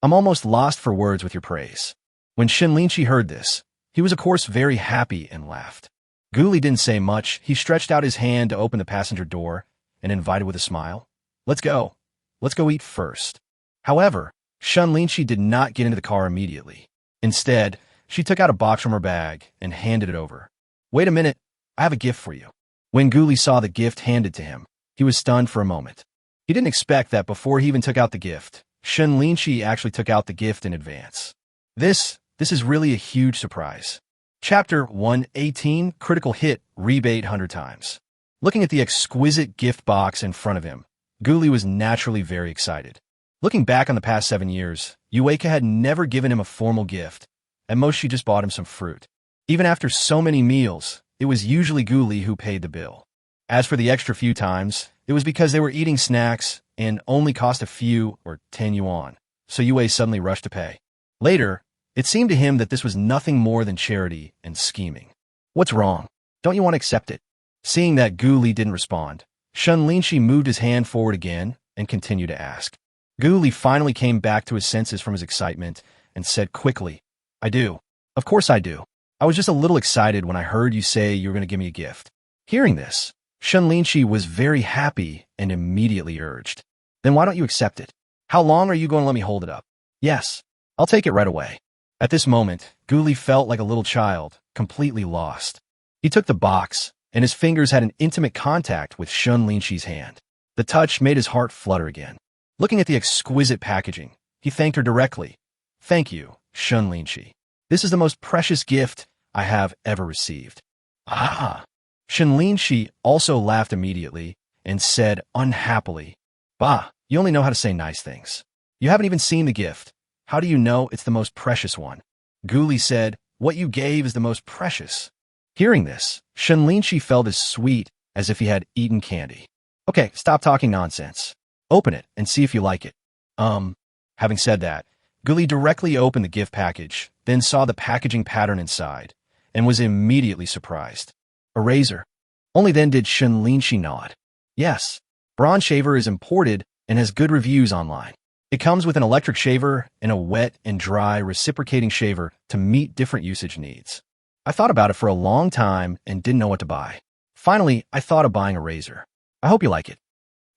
I'm almost lost for words with your praise. When Shen Linxi heard this, he was of course very happy and laughed. Guli didn't say much. He stretched out his hand to open the passenger door and invited with a smile, Let's go. Let's go eat first. However, Shen Linxi did not get into the car immediately. Instead, she took out a box from her bag and handed it over. Wait a minute, I have a gift for you. When Guli saw the gift handed to him, he was stunned for a moment. He didn't expect that before he even took out the gift, Shen Linxi actually took out the gift in advance. This is really a huge surprise. Chapter 118, Critical Hit, Rebate 100 times. Looking at the exquisite gift box in front of him, Guli was naturally very excited. Looking back on the past 7 years, Yueka had never given him a formal gift. At most, she just bought him some fruit. Even after so many meals, it was usually Guli who paid the bill. As for the extra few times, it was because they were eating snacks and only cost a few or 10 yuan, so Yue suddenly rushed to pay. Later, it seemed to him that this was nothing more than charity and scheming. What's wrong? Don't you want to accept it? Seeing that Guli didn't respond, Shen Linxi moved his hand forward again and continued to ask. Guli finally came back to his senses from his excitement and said quickly, I do. Of course I do. I was just a little excited when I heard you say you were going to give me a gift. Hearing this, Shen Linxi was very happy and immediately urged. Then why don't you accept it? How long are you going to let me hold it up? Yes, I'll take it right away. At this moment, Guli felt like a little child, completely lost. He took the box, and his fingers had an intimate contact with Shen Linxi's hand. The touch made his heart flutter again. Looking at the exquisite packaging, he thanked her directly. Thank you, Shen Linxi. This is the most precious gift I have ever received. Ah! Shen Linxi also laughed immediately and said unhappily, Bah, you only know how to say nice things. You haven't even seen the gift. How do you know it's the most precious one? Guli said, What you gave is the most precious. Hearing this, Shen Linxi felt as sweet as if he had eaten candy. Okay, stop talking nonsense. Open it and see if you like it. Having said that, Guli directly opened the gift package, then saw the packaging pattern inside, and was immediately surprised. A razor. Only then did Shen Linxi nod. Yes, Bronze Shaver is imported and has good reviews online. It comes with an electric shaver and a wet and dry reciprocating shaver to meet different usage needs. I thought about it for a long time and didn't know what to buy. Finally, I thought of buying a razor. I hope you like it.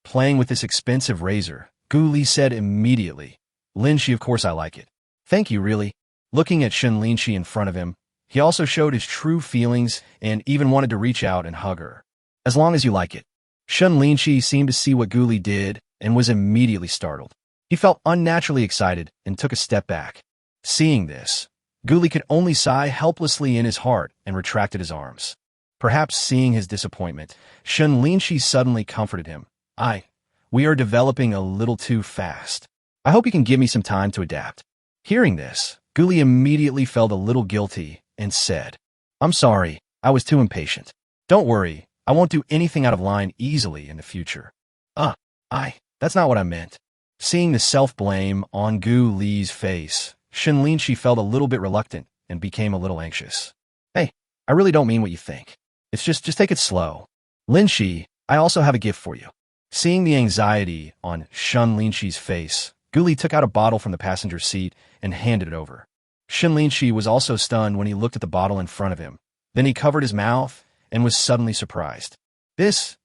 Playing with this expensive razor, Guli said immediately, Linxi, of course I like it. Thank you, really. Looking at Shen Linxi in front of him, he also showed his true feelings and even wanted to reach out and hug her. As long as you like it. Shen Linxi seemed to see what Guli did and was immediately startled. He felt unnaturally excited and took a step back. Seeing this, Guli could only sigh helplessly in his heart and retracted his arms. Perhaps seeing his disappointment, Shen Linxi suddenly comforted him. We are developing a little too fast. I hope you can give me some time to adapt. Hearing this, Guli immediately felt a little guilty and said, I'm sorry, I was too impatient. Don't worry, I won't do anything out of line easily in the future. That's not what I meant. Seeing the self-blame on Guli's face, Shen Linxi felt a little bit reluctant and became a little anxious. Hey, I really don't mean what you think. It's just take it slow. Linxi, I also have a gift for you. Seeing the anxiety on Shen Linxi's face, Guli took out a bottle from the passenger seat and handed it over. Shen Linxi was also stunned when he looked at the bottle in front of him. Then he covered his mouth and was suddenly surprised.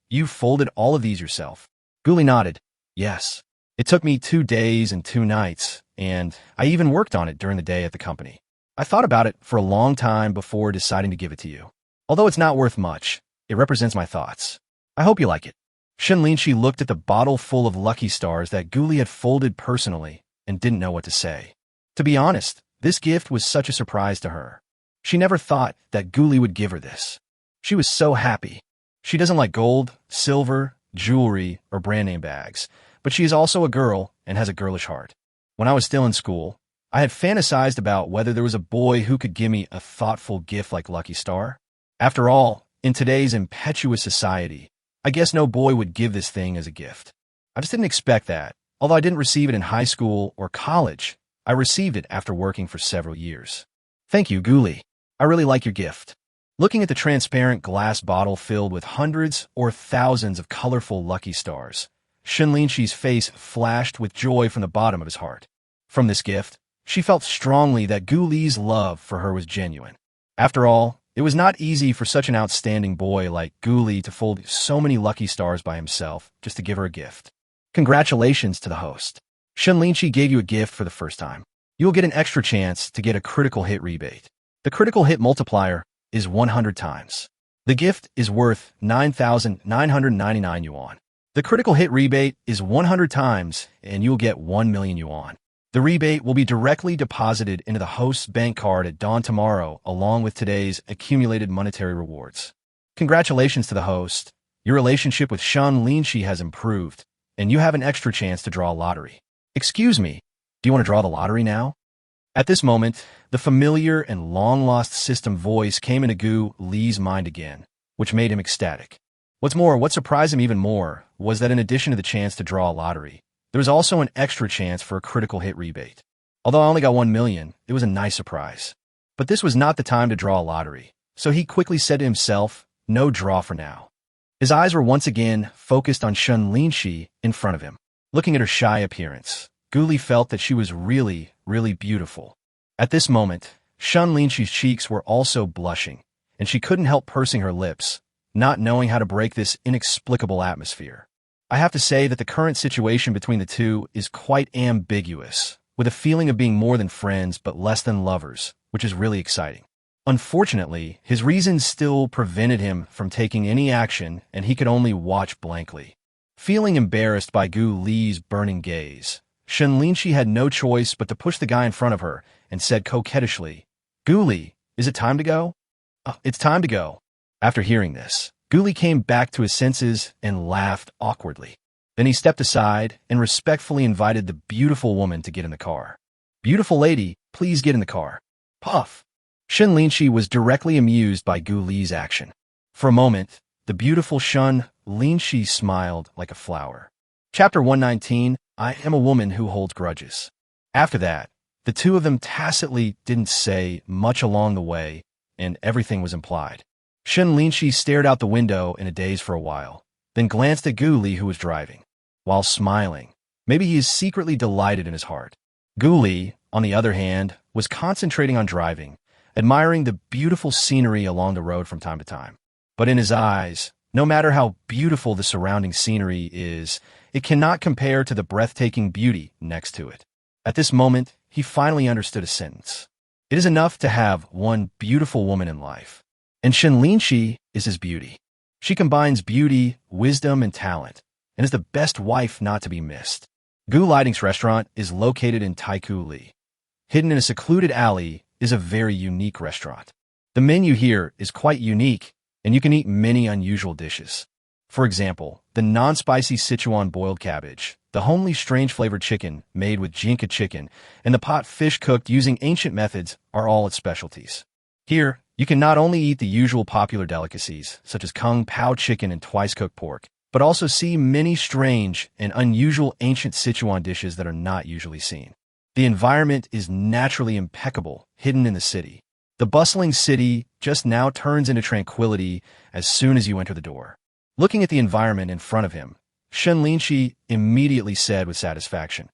You folded all of these yourself? Guli nodded. Yes. It took me 2 days and 2 nights, and I even worked on it during the day at the company. I thought about it for a long time before deciding to give it to you. Although it's not worth much, it represents my thoughts. I hope you like it. Shen Linxi looked at the bottle full of lucky stars that Guli had folded personally and didn't know what to say. To be honest, this gift was such a surprise to her. She never thought that Guli would give her this. She was so happy. She doesn't like gold, silver, jewelry, or brand name bags, but she is also a girl and has a girlish heart. When I was still in school, I had fantasized about whether there was a boy who could give me a thoughtful gift like Lucky Star. After all, in today's impetuous society, I guess no boy would give this thing as a gift. I just didn't expect that. Although I didn't receive it in high school or college, I received it after working for several years. Thank you, Guli. I really like your gift. Looking at the transparent glass bottle filled with hundreds or thousands of colorful lucky stars, Shen Linxi's face flashed with joy from the bottom of his heart. From this gift, she felt strongly that Guli's love for her was genuine. After all, it was not easy for such an outstanding boy like Guli to fold so many lucky stars by himself just to give her a gift. Congratulations to the host. Shen Linxi gave you a gift for the first time. You will get an extra chance to get a critical hit rebate. The critical hit multiplier is 100 times. The gift is worth 9,999 yuan. The critical hit rebate is 100 times and you'll get 1 million yuan. The rebate will be directly deposited into the host's bank card at dawn tomorrow, along with today's accumulated monetary rewards. Congratulations to the host. Your relationship with Shen Linxi has improved, and you have an extra chance to draw a lottery. Excuse me, do you want to draw the lottery now? At this moment, the familiar and long-lost system voice came into Gu Li's mind again, which made him ecstatic. What's more, what surprised him even more was that in addition to the chance to draw a lottery, there was also an extra chance for a critical hit rebate. Although I only got 1 million, it was a nice surprise. But this was not the time to draw a lottery, so he quickly said to himself, no draw for now. His eyes were once again focused on Shen Linxi in front of him. Looking at her shy appearance, Gu Li felt that she was really, really beautiful. At this moment, Shen Linxi's cheeks were also blushing, and she couldn't help pursing her lips, not knowing how to break this inexplicable atmosphere. I have to say that the current situation between the two is quite ambiguous, with a feeling of being more than friends but less than lovers, which is really exciting. Unfortunately, his reasons still prevented him from taking any action, and he could only watch blankly. Feeling embarrassed by Gu Li's burning gaze, Shen Linxi had no choice but to push the guy in front of her and said coquettishly, Gu Li, is it time to go? It's time to go. After hearing this, Gu Li came back to his senses and laughed awkwardly. Then he stepped aside and respectfully invited the beautiful woman to get in the car. Beautiful lady, please get in the car. Puff. Shen Linxi was directly amused by Gu Li's action. For a moment, the beautiful Shen Linxi smiled like a flower. Chapter 119, I am a woman who holds grudges. After that, the two of them tacitly didn't say much along the way, and everything was implied. Shen Linxi stared out the window in a daze for a while, then glanced at Gu Li, who was driving. While smiling, maybe he is secretly delighted in his heart. Gu Li, on the other hand, was concentrating on driving, admiring the beautiful scenery along the road from time to time. But in his eyes, no matter how beautiful the surrounding scenery is, it cannot compare to the breathtaking beauty next to it. At this moment, he finally understood a sentence. It is enough to have one beautiful woman in life. And Shen Linxi is his beauty. She combines beauty, wisdom, and talent, and is the best wife not to be missed. Gu Lighting's restaurant is located in Tycoon. Hidden in a secluded alley is a very unique restaurant. The menu here is quite unique, and you can eat many unusual dishes. For example, the non-spicy Sichuan boiled cabbage, the homely strange-flavored chicken made with jinka chicken, and the pot fish cooked using ancient methods are all its specialties. Here, you can not only eat the usual popular delicacies, such as kung pao chicken and twice-cooked pork, but also see many strange and unusual ancient Sichuan dishes that are not usually seen. The environment is naturally impeccable, hidden in the city. The bustling city just now turns into tranquility as soon as you enter the door. Looking at the environment in front of him, Shen Linxi immediately said with satisfaction,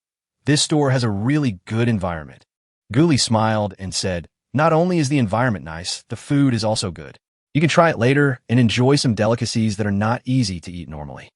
"This store has a really good environment." Gu Li smiled and said, "Not only is the environment nice, the food is also good. You can try it later and enjoy some delicacies that are not easy to eat normally."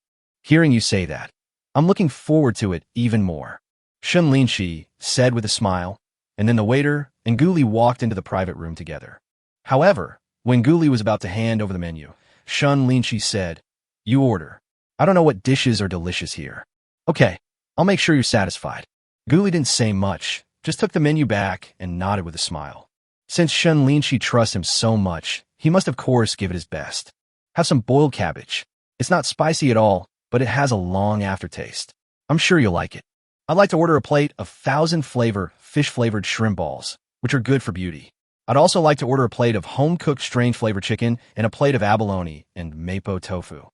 Hearing you say that, I'm looking forward to it even more, Shen Linxi said with a smile, and then the waiter and Gu Li walked into the private room together. However, when Gu Li was about to hand over the menu, Shen Linxi said, "You order. I don't know what dishes are delicious here." "Okay, I'll make sure you're satisfied." Gu Li didn't say much, just took the menu back and nodded with a smile. Since Shen Linxi trusts him so much, he must of course give it his best. Have some boiled cabbage. It's not spicy at all, but it has a long aftertaste. I'm sure you'll like it. I'd like to order a plate of 1,000-flavor, fish-flavored shrimp balls, which are good for beauty. I'd also like to order a plate of home-cooked strange-flavored chicken and a plate of abalone and mapo tofu.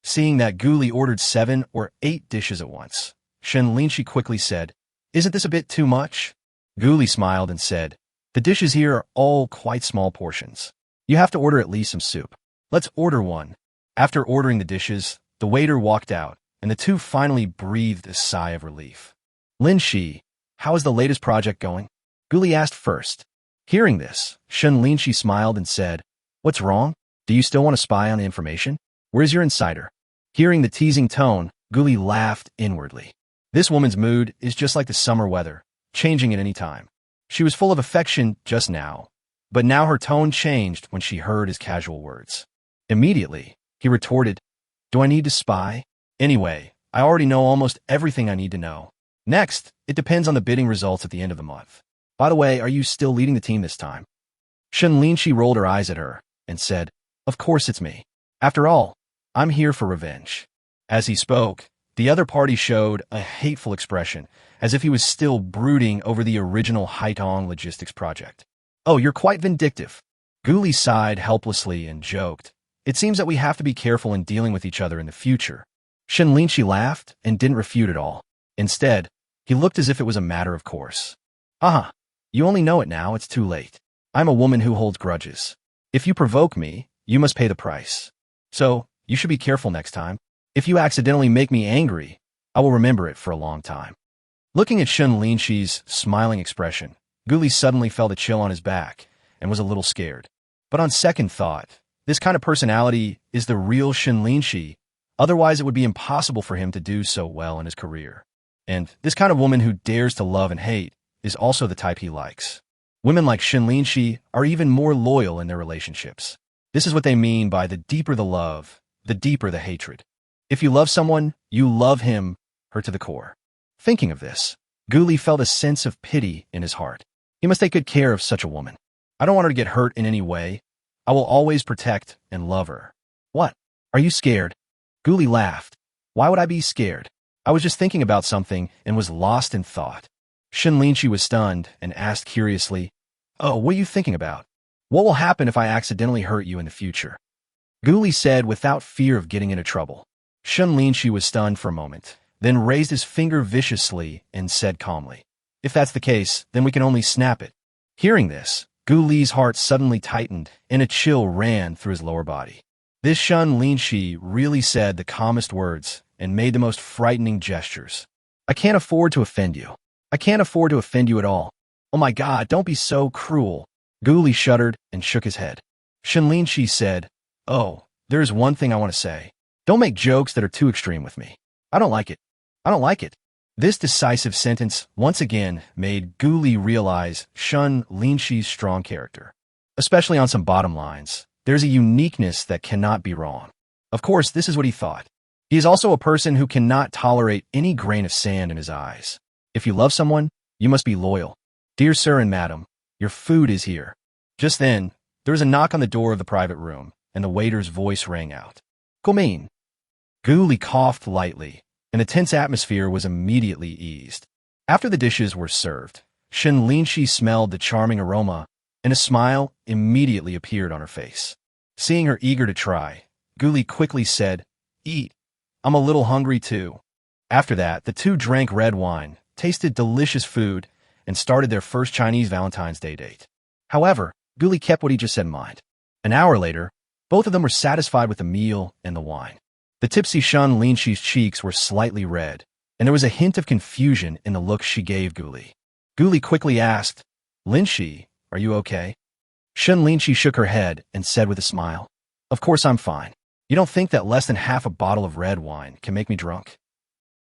Seeing that Gu Li ordered 7 or 8 dishes at once, Shen Linxi quickly said, "Isn't this a bit too much?" Gu Li smiled and said, "The dishes here are all quite small portions. You have to order at least some soup. Let's order one." After ordering the dishes, the waiter walked out, and the two finally breathed a sigh of relief. "Linxi, how is the latest project going?" Gu Li asked first. Hearing this, Shen Linxi smiled and said, "What's wrong? Do you still want to spy on the information? Where's your insider?" Hearing the teasing tone, Gu Li laughed inwardly. This woman's mood is just like the summer weather, changing at any time. She was full of affection just now, but now her tone changed when she heard his casual words. Immediately, he retorted, "Do I need to spy? Anyway, I already know almost everything I need to know. Next, it depends on the bidding results at the end of the month. By the way, are you still leading the team this time? Shen Linxi rolled her eyes at her and said, Of course it's me. After all, I'm here for revenge. As he spoke, the other party showed a hateful expression, as if he was still brooding over the original Haitong logistics project. Oh, you're quite vindictive. Guli sighed helplessly and joked. It seems that we have to be careful in dealing with each other in the future. Shen Linxi laughed and didn't refute at all. Instead, he looked as if it was a matter of course. You only know it now, it's too late. I'm a woman who holds grudges. If you provoke me, you must pay the price. So, you should be careful next time. If you accidentally make me angry, I will remember it for a long time. Looking at Shen Linxi's smiling expression, Guli suddenly felt a chill on his back and was a little scared. But on second thought, this kind of personality is the real Shen Linxi, otherwise it would be impossible for him to do so well in his career. And this kind of woman who dares to love and hate is also the type he likes. Women like Shen Linxi are even more loyal in their relationships. This is what they mean by the deeper the love, the deeper the hatred. If you love someone, you love him, her to the core. Thinking of this, Guli felt a sense of pity in his heart. He must take good care of such a woman. I don't want her to get hurt in any way. I will always protect and love her. What? Are you scared? Guli laughed. Why would I be scared? I was just thinking about something and was lost in thought. Shen Linxi was stunned and asked curiously, Oh, what are you thinking about? What will happen if I accidentally hurt you in the future? Guli said without fear of getting into trouble. Shen Linxi was stunned for a moment, then raised his finger viciously and said calmly, If that's the case, then we can only snap it. Hearing this, Guli's heart suddenly tightened and a chill ran through his lower body. This Shen Linxi really said the calmest words and made the most frightening gestures. I can't afford to offend you. I can't afford to offend you at all. Oh my God, don't be so cruel. Guli shuddered and shook his head. Shen Linxi said, Oh, there's one thing I want to say. Don't make jokes that are too extreme with me. I don't like it. I don't like it. This decisive sentence once again made Guli realize Shen Linxi's strong character. Especially on some bottom lines, there's a uniqueness that cannot be wrong. Of course, this is what he thought. He is also a person who cannot tolerate any grain of sand in his eyes. If you love someone, you must be loyal. Dear sir and madam, your food is here. Just then, there was a knock on the door of the private room, and the waiter's voice rang out. Come in. Guli coughed lightly, and the tense atmosphere was immediately eased. After the dishes were served, Shen Linxi smelled the charming aroma, and a smile immediately appeared on her face. Seeing her eager to try, Guli quickly said, Eat. I'm a little hungry too. After that, the two drank red wine, tasted delicious food, and started their first Chinese Valentine's Day date. However, Guli kept what he just said in mind. An hour later, both of them were satisfied with the meal and the wine. The tipsy Shen Linxi's cheeks were slightly red, and there was a hint of confusion in the look she gave Guli. Guli quickly asked, Linxi, are you okay? Shen Linxi shook her head and said with a smile, Of course I'm fine. You don't think that less than half a bottle of red wine can make me drunk?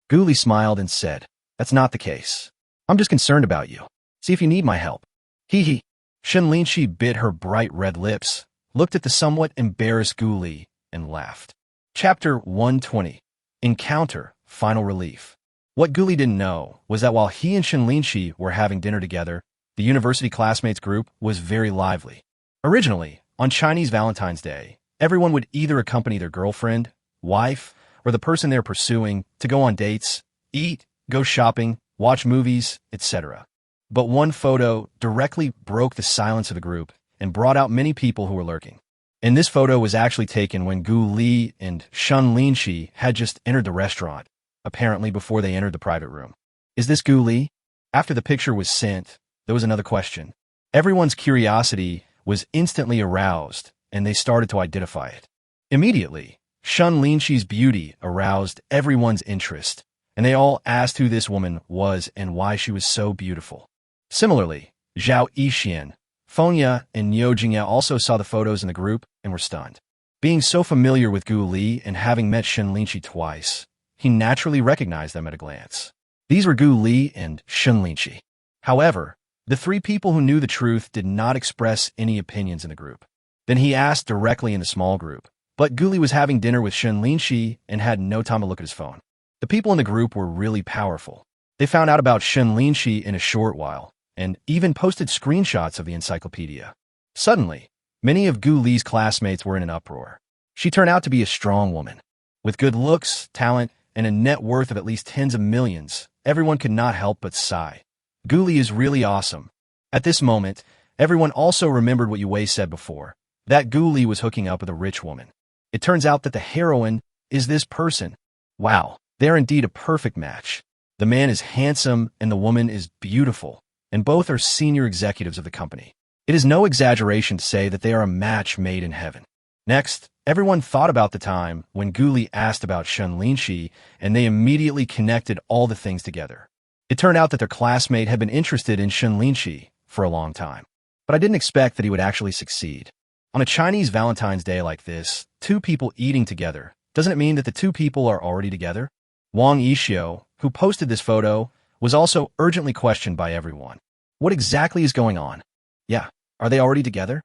Guli smiled and said, That's not the case. I'm just concerned about you. See if you need my help. Hee hee. Shen Linxi bit her bright red lips, looked at the somewhat embarrassed Guli, and laughed. Chapter 120. Encounter, Final Relief. What Guli didn't know was that while he and Shen Linxi were having dinner together, the university classmates group was very lively. Originally, on Chinese Valentine's Day, everyone would either accompany their girlfriend, wife, or the person they're pursuing to go on dates, eat, go shopping, watch movies, etc. But one photo directly broke the silence of the group and brought out many people who were lurking. And this photo was actually taken when Guli and Shen Linxi had just entered the restaurant, apparently before they entered the private room. Is this Guli? After the picture was sent, there was another question. Everyone's curiosity was instantly aroused, and they started to identify it. Immediately, Shen Linxi's beauty aroused everyone's interest, and they all asked who this woman was and why she was so beautiful. Similarly, Zhao Yixian, Fengya, and Niu Jingya also saw the photos in the group and were stunned. Being so familiar with Guli and having met Shen Linxi twice, he naturally recognized them at a glance. These were Guli and Shen Linxi. However, the three people who knew the truth did not express any opinions in the group. Then he asked directly in the small group, but Guli was having dinner with Shen Linxi and had no time to look at his phone. The people in the group were really powerful. They found out about Shen Linxi in a short while, and even posted screenshots of the encyclopedia. Suddenly, many of Gu Li's classmates were in an uproar. She turned out to be a strong woman. With good looks, talent, and a net worth of at least tens of millions, everyone could not help but sigh. Gu Li is really awesome. At this moment, everyone also remembered what Yue said before, that Gu Li was hooking up with a rich woman. It turns out that the heroine is this person. Wow, they're indeed a perfect match. The man is handsome and the woman is beautiful, and both are senior executives of the company. It is no exaggeration to say that they are a match made in heaven. Next, everyone thought about the time when Gu Li asked about Shen Linxi, and they immediately connected all the things together. It turned out that their classmate had been interested in Shen Linxi for a long time, but I didn't expect that he would actually succeed. On a Chinese Valentine's Day like this, two people eating together, doesn't it mean that the two people are already together? Wang Yixio, who posted this photo, was also urgently questioned by everyone. What exactly is going on? Yeah, are they already together?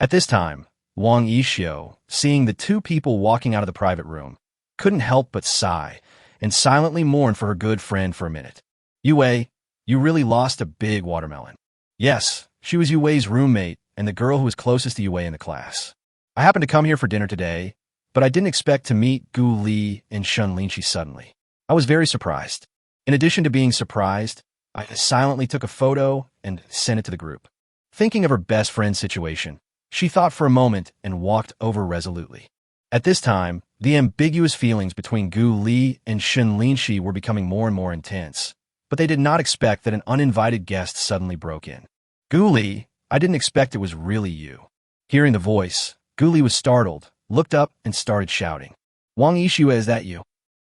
At this time, Wang Yixio, seeing the two people walking out of the private room, couldn't help but sigh and silently mourn for her good friend for a minute. Yue, you really lost a big watermelon. Yes, she was Yue's roommate and the girl who was closest to Yue in the class. I happened to come here for dinner today, but I didn't expect to meet Gu Li and Shen Linxi suddenly. I was very surprised. In addition to being surprised, I silently took a photo and sent it to the group. Thinking of her best friend's situation, she thought for a moment and walked over resolutely. At this time, the ambiguous feelings between Gu Li and Shen Linxi were becoming more and more intense, but they did not expect that an uninvited guest suddenly broke in. Gu Li, I didn't expect it was really you. Hearing the voice, Gu Li was startled, looked up, and started shouting. Wang Yixue, is that you?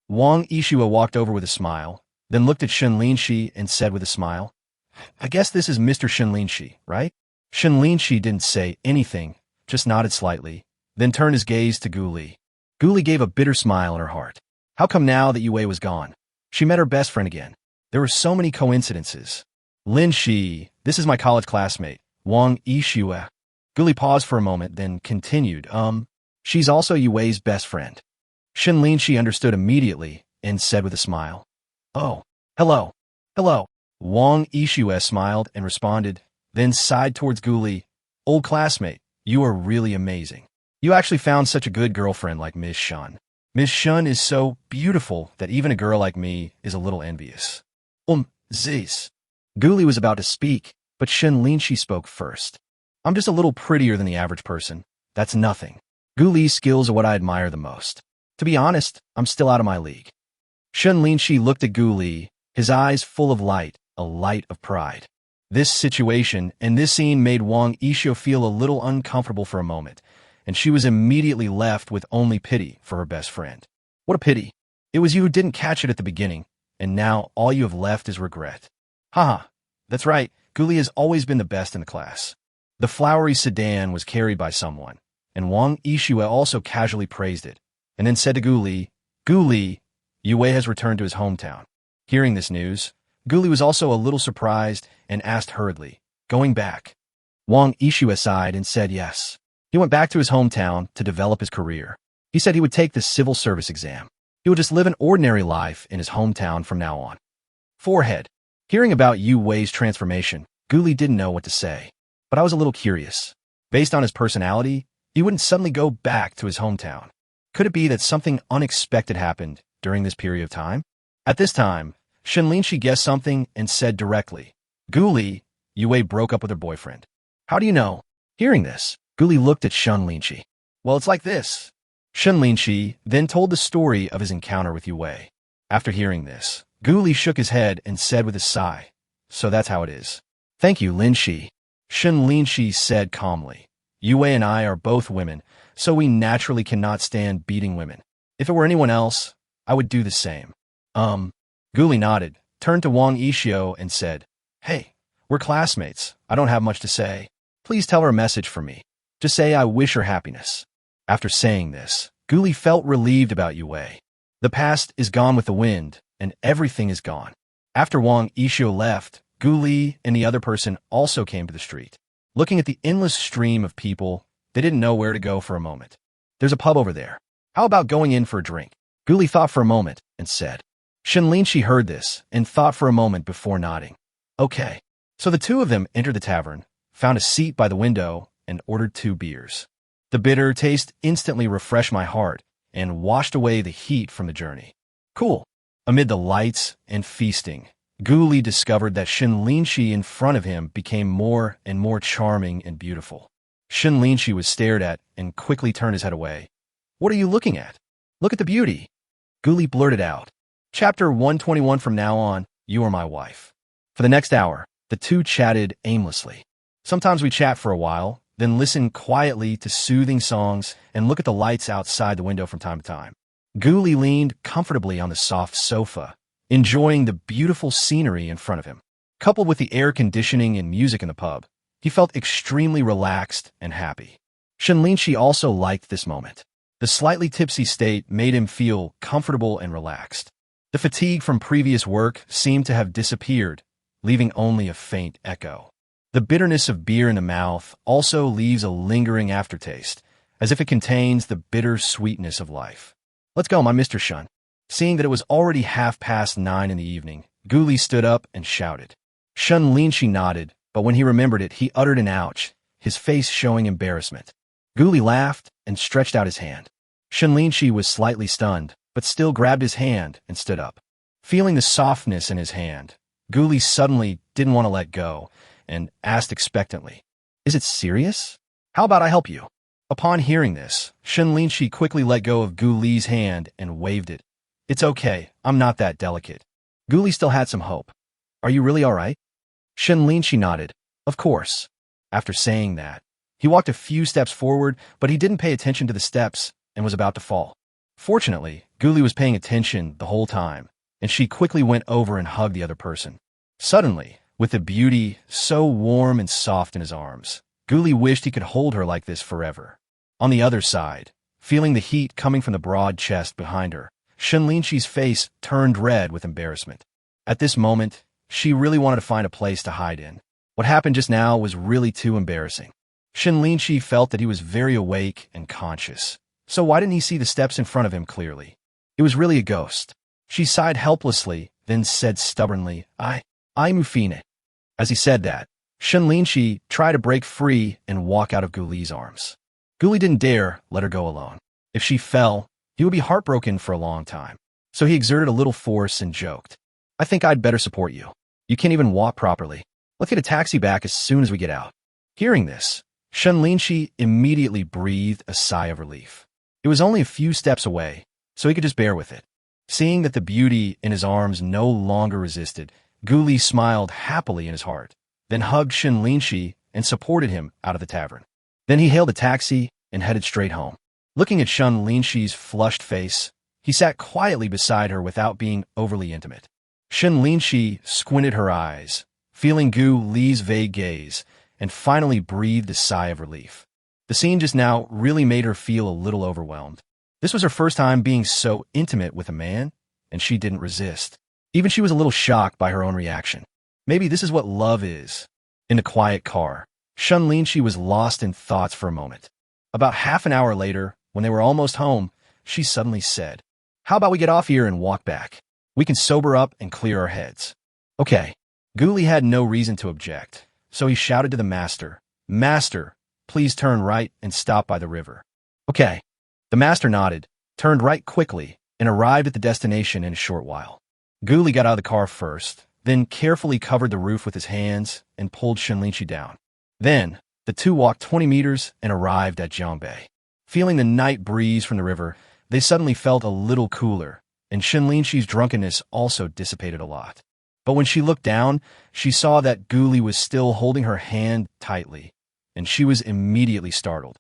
Wang Yixue walked over with a smile, then looked at Shen Linxi and said with a smile, I guess this is Mr. Shen Linxi, right? Shen Linxi didn't say anything, just nodded slightly, then turned his gaze to Gu Li. Gu Li gave a bitter smile in her heart. How come now that Yue was gone? She met her best friend again. There were so many coincidences. Linxi, this is my college classmate, Wang Yixue. Gu Li paused for a moment, then continued, she's also Yue's best friend. Shen Linxi understood immediately and said with a smile, oh, hello. Wang Yixue smiled and responded, then sighed towards Gu Li. Old classmate, you are really amazing. You actually found such a good girlfriend like Miss Shen. Miss Shen is so beautiful that even a girl like me is a little envious. Zis. Gu Li was about to speak, but Shen Linxi spoke first. I'm just a little prettier than the average person. That's nothing. Gu Li's skills are what I admire the most. To be honest, I'm still out of my league. Shen Linxi looked at Gu Li, his eyes full of light, a light of pride. This situation and this scene made Wang Yixue feel a little uncomfortable for a moment, and she was immediately left with only pity for her best friend. What a pity. It was you who didn't catch it at the beginning, and now all you have left is regret. Haha, that's right, Gu Li has always been the best in the class. The flowery sedan was carried by someone, and Wang Yixue also casually praised it, and then said to Gu Li, Yue has returned to his hometown. Hearing this news, Gu Li was also a little surprised and asked hurriedly, going back. Wang Yixue sighed and said yes. He went back to his hometown to develop his career. He said he would take the civil service exam. He would just live an ordinary life in his hometown from now on. Forehead. Hearing about Yue's transformation, Gu Li didn't know what to say, but I was a little curious. Based on his personality, he wouldn't suddenly go back to his hometown. Could it be that something unexpected happened during this period of time? At this time, Shen Linxi guessed something and said directly, Gu Li, Yue broke up with her boyfriend. How do you know? Hearing this, Gu Li looked at Shen Linxi. Well, it's like this. Shen Linxi then told the story of his encounter with Yue. After hearing this, Gu Li shook his head and said with a sigh, so that's how it is. Thank you, Linxi. Shen Linxi said calmly. Yue and I are both women, so we naturally cannot stand beating women. If it were anyone else, I would do the same. Gu Li nodded, turned to Wang Yixue and said, Hey, we're classmates. I don't have much to say. Please tell her a message for me. Just say I wish her happiness. After saying this, Gu Li felt relieved about Yue. The past is gone with the wind, and everything is gone. After Wang Yixue left, Gu Li and the other person also came to the street. Looking at the endless stream of people, they didn't know where to go for a moment. There's a pub over there. How about going in for a drink? Gu Li thought for a moment and said, Shen Linxi heard this and thought for a moment before nodding. Okay. So the two of them entered the tavern, found a seat by the window, and ordered 2 beers. The bitter taste instantly refreshed my heart and washed away the heat from the journey. Cool. Amid the lights and feasting, Gu Li discovered that Shen Linxi in front of him became more and more charming and beautiful. Shen Linxi was stared at and quickly turned his head away. What are you looking at? Look at the beauty. Gu Li blurted out. Chapter 121. From now on, you are my wife. For the next hour, the two chatted aimlessly. Sometimes we chat for a while, then listen quietly to soothing songs and look at the lights outside the window from time to time. Gu Li leaned comfortably on the soft sofa, enjoying the beautiful scenery in front of him. Coupled with the air conditioning and music in the pub, he felt extremely relaxed and happy. Shen Linxi also liked this moment. The slightly tipsy state made him feel comfortable and relaxed. The fatigue from previous work seemed to have disappeared, leaving only a faint echo. The bitterness of beer in the mouth also leaves a lingering aftertaste, as if it contains the bitter sweetness of life. Let's go, my Mr. Shen. Seeing that it was already 9:30 in the evening, Gu Li stood up and shouted. Shen Linxi nodded, but when he remembered it, he uttered an ouch, his face showing embarrassment. Gu Li laughed and stretched out his hand. Shen Linxi was slightly stunned, but still grabbed his hand and stood up. Feeling the softness in his hand, Gu Li suddenly didn't want to let go and asked expectantly, Is it serious? How about I help you? Upon hearing this, Shen Linxi quickly let go of Gu Li's hand and waved it. It's okay, I'm not that delicate. Gu Li still had some hope. Are you really all right? Shen Linxi nodded. Of course. After saying that, he walked a few steps forward, but he didn't pay attention to the steps and was about to fall. Fortunately, Gu Li was paying attention the whole time, and she quickly went over and hugged the other person. Suddenly, with the beauty so warm and soft in his arms, Gu Li wished he could hold her like this forever. On the other side, feeling the heat coming from the broad chest behind her, Shen Linxi's face turned red with embarrassment. At this moment, she really wanted to find a place to hide in. What happened just now was really too embarrassing. Shen Linxi felt that he was very awake and conscious. So why didn't he see the steps in front of him clearly? It was really a ghost. She sighed helplessly, then said stubbornly, I'm Mufine. As he said that, Shen Linxi tried to break free and walk out of Gu Li's arms. Gu Li didn't dare let her go alone. If she fell, he would be heartbroken for a long time. So he exerted a little force and joked, I think I'd better support you. You can't even walk properly. Let's get a taxi back as soon as we get out. Hearing this, Shen Linxi immediately breathed a sigh of relief. It was only a few steps away, so he could just bear with it. Seeing that the beauty in his arms no longer resisted, Gu Li smiled happily in his heart, then hugged Shen Linxi and supported him out of the tavern. Then he hailed a taxi and headed straight home. Looking at Shen Linxi's flushed face, he sat quietly beside her without being overly intimate. Shen Linxi squinted her eyes, feeling Gu Li's vague gaze, and finally breathed a sigh of relief. The scene just now really made her feel a little overwhelmed. This was her first time being so intimate with a man, and she didn't resist. Even she was a little shocked by her own reaction. Maybe this is what love is. In the quiet car, Shen Linxi was lost in thoughts for a moment. About half an hour later, when they were almost home, she suddenly said, How about we get off here and walk back? We can sober up and clear our heads. Okay. Gu Li had no reason to object, so he shouted to the master, Master, please turn right and stop by the river. Okay. The master nodded, turned right quickly, and arrived at the destination in a short while. Gu Li got out of the car first, then carefully covered the roof with his hands and pulled Shen Linxi down. Then, the two walked 20 meters and arrived at Jiangbei. Feeling the night breeze from the river, they suddenly felt a little cooler, and Shen Linxi's drunkenness also dissipated a lot. But when she looked down, she saw that Gu Li was still holding her hand tightly, and she was immediately startled.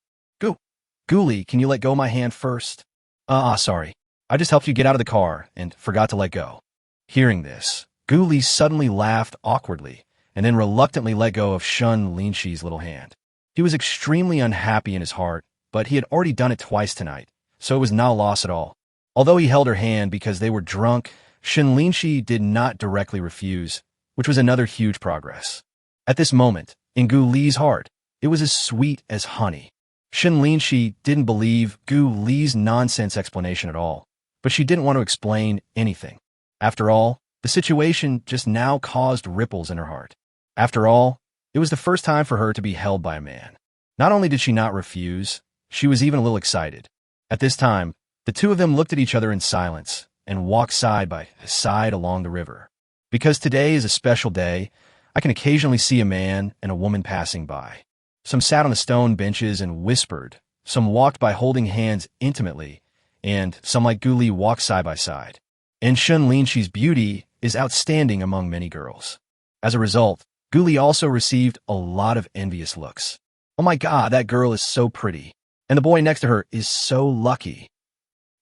Gu Li, can you let go of my hand first? Sorry. I just helped you get out of the car and forgot to let go. Hearing this, Gu Li suddenly laughed awkwardly and then reluctantly let go of Shen Linxi's little hand. He was extremely unhappy in his heart, but he had already done it twice tonight, so it was not a loss at all. Although he held her hand because they were drunk, Shen Linxi did not directly refuse, which was another huge progress. At this moment, in Gu Li's heart, it was as sweet as honey. Shen Linxi didn't believe Gu Li's nonsense explanation at all, but she didn't want to explain anything. After all, the situation just now caused ripples in her heart. After all, it was the first time for her to be held by a man. Not only did she not refuse, she was even a little excited. At this time, the two of them looked at each other in silence and walked side by side along the river. Because today is a special day, I can occasionally see a man and a woman passing by. Some sat on the stone benches and whispered, some walked by holding hands intimately, and some like Gu Li walked side by side. And Shen Linxi's beauty is outstanding among many girls. As a result, Gu Li also received a lot of envious looks. Oh my God, that girl is so pretty, and the boy next to her is so lucky.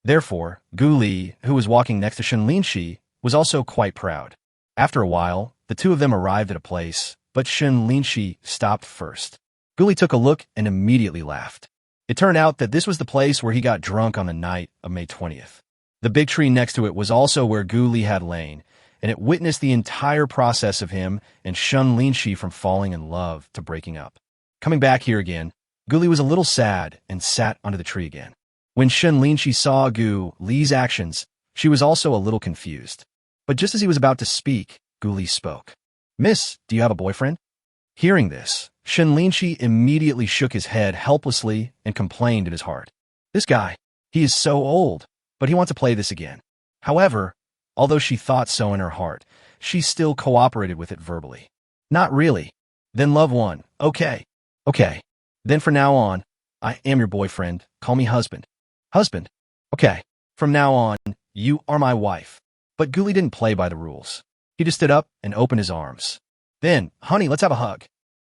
Therefore, Gu Li, who was walking next to Shen Linxi, was also quite proud. After a while, the two of them arrived at a place, but Shen Linxi stopped first. Gu Li took a look and immediately laughed. It turned out that this was the place where he got drunk on the night of May 20th. The big tree next to it was also where Gu Li had lain, and it witnessed the entire process of him and Shen Linxi from falling in love to breaking up. Coming back here again, Gu Li was a little sad and sat under the tree again. When Shen Linxi saw Gu Li's actions, she was also a little confused. But just as he was about to speak, Gu Li spoke. "Miss, do you have a boyfriend?" Hearing this, Shen Linxi immediately shook his head helplessly and complained in his heart. "This guy, he is so old, but he wants to play this again." However, although she thought so in her heart, she still cooperated with it verbally. "Not really." "Then love one. Okay. Okay. Then from now on, I am your boyfriend. Call me husband." "Husband? Okay. From now on, you are my wife." But Gu Li didn't play by the rules. He just stood up and opened his arms. "Then, honey, let's have a hug."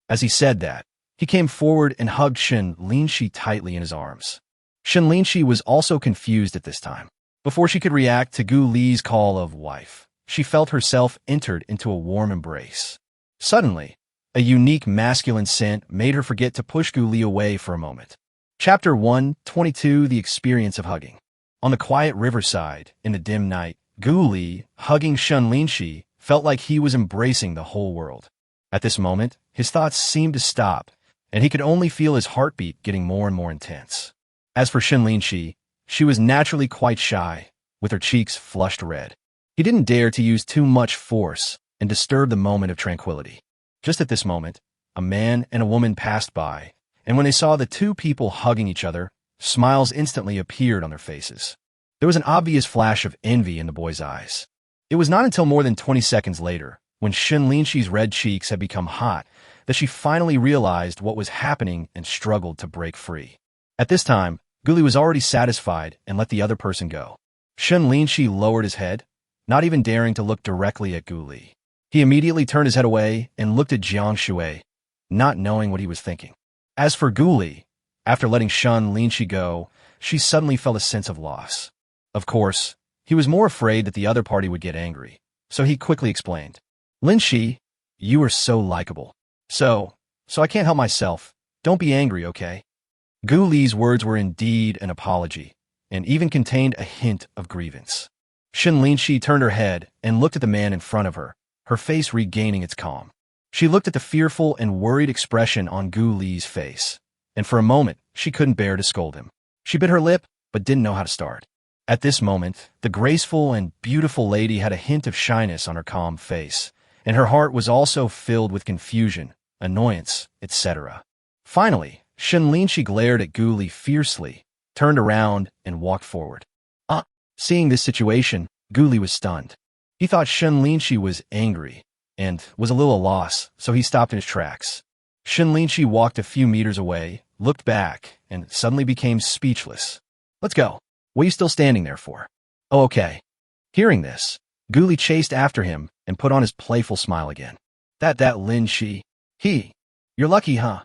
As he said that, he came forward and hugged Shen Linxi tightly in his arms. Shen Linxi was also confused at this time. Before she could react to Gu Li's call of wife, she felt herself entered into a warm embrace. Suddenly, a unique masculine scent made her forget to push Gu Li away for a moment. Chapter 122: The Experience of Hugging. On the quiet riverside, in the dim night, Gu Li, hugging Shen Linxi, felt like he was embracing the whole world. At this moment, his thoughts seemed to stop, and he could only feel his heartbeat getting more and more intense. As for Shen Linxi, she was naturally quite shy, with her cheeks flushed red. He didn't dare to use too much force and disturb the moment of tranquility. Just at this moment, a man and a woman passed by, and when they saw the two people hugging each other, smiles instantly appeared on their faces. There was an obvious flash of envy in the boy's eyes. It was not until more than 20 seconds later, when Shen Linxi's red cheeks had become hot, that she finally realized what was happening and struggled to break free. At this time, Gu Li was already satisfied and let the other person go. Shen Linxi lowered his head, not even daring to look directly at Gu Li. He immediately turned his head away and looked at Jiang Shui, not knowing what he was thinking. As for Gu Li, after letting Shen Linxi go, she suddenly felt a sense of loss. Of course, he was more afraid that the other party would get angry, so he quickly explained. "Linxi, you are so likable. So I can't help myself. Don't be angry, okay?" Gu Li's words were indeed an apology, and even contained a hint of grievance. Shen Linxi turned her head and looked at the man in front of her, her face regaining its calm. She looked at the fearful and worried expression on Gu Li's face, and for a moment, she couldn't bear to scold him. She bit her lip, but didn't know how to start. At this moment, the graceful and beautiful lady had a hint of shyness on her calm face, and her heart was also filled with confusion, annoyance, etc. Finally, Shen Linxi glared at Gu Li fiercely, turned around, and walked forward. Seeing this situation, Gu Li was stunned. He thought Shen Linxi was angry, and was a little at a loss, so he stopped in his tracks. Shen Linxi walked a few meters away, looked back, and suddenly became speechless. "Let's go. What are you still standing there for?" "Oh, okay." Hearing this, Gu Li chased after him and put on his playful smile again. That Linxi. You're lucky, huh?"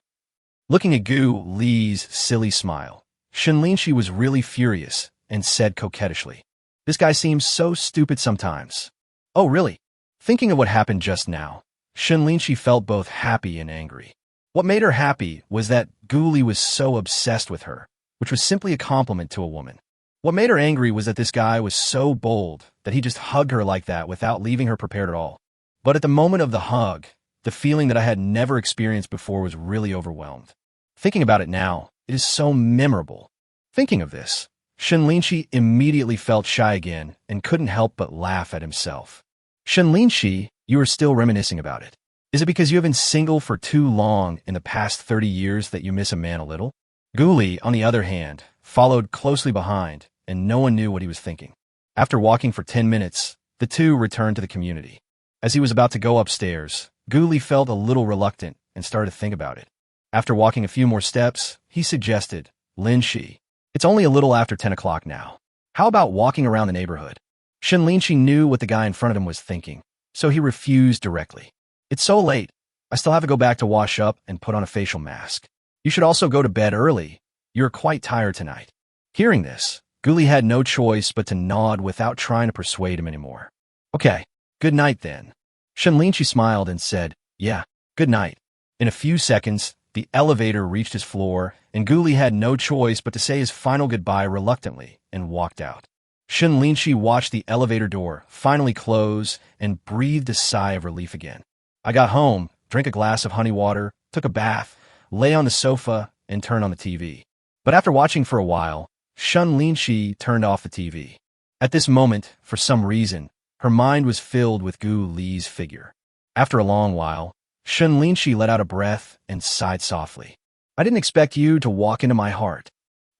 Looking at Gu Li's silly smile, Shen Linxi was really furious and said coquettishly, "This guy seems so stupid sometimes." "Oh, really?" Thinking of what happened just now, Shen Linxi felt both happy and angry. What made her happy was that Gu Li was so obsessed with her, which was simply a compliment to a woman. What made her angry was that this guy was so bold that he just hugged her like that without leaving her prepared at all. But at the moment of the hug, the feeling that I had never experienced before was really overwhelmed. Thinking about it now, it is so memorable. Thinking of this, Shen Linxi immediately felt shy again and couldn't help but laugh at himself. Shen Linxi, you are still reminiscing about it. Is it because you have been single for too long in the past 30 years that you miss a man a little? Guli, on the other hand, followed closely behind, and no one knew what he was thinking. After walking for 10 minutes, the two returned to the community. As he was about to go upstairs, Guli felt a little reluctant and started to think about it. After walking a few more steps, he suggested, Linxi, it's only a little after 10 o'clock now. How about walking around the neighborhood? Shen Linxi knew what the guy in front of him was thinking, so he refused directly. It's so late. I still have to go back to wash up and put on a facial mask. You should also go to bed early. You're quite tired tonight. Hearing this, Guli had no choice but to nod without trying to persuade him anymore. Okay, good night then. Shen Linxi smiled and said, yeah, good night. In a few seconds, the elevator reached his floor, and Guli had no choice but to say his final goodbye reluctantly and walked out. Shen Linxi watched the elevator door finally close and breathed a sigh of relief again. I got home, drank a glass of honey water, took a bath, lay on the sofa, and turned on the TV. But after watching for a while, Shen Linxi turned off the TV. At this moment, for some reason, her mind was filled with Gu Li's figure. After a long while, Shen Linxi let out a breath and sighed softly. I didn't expect you to walk into my heart.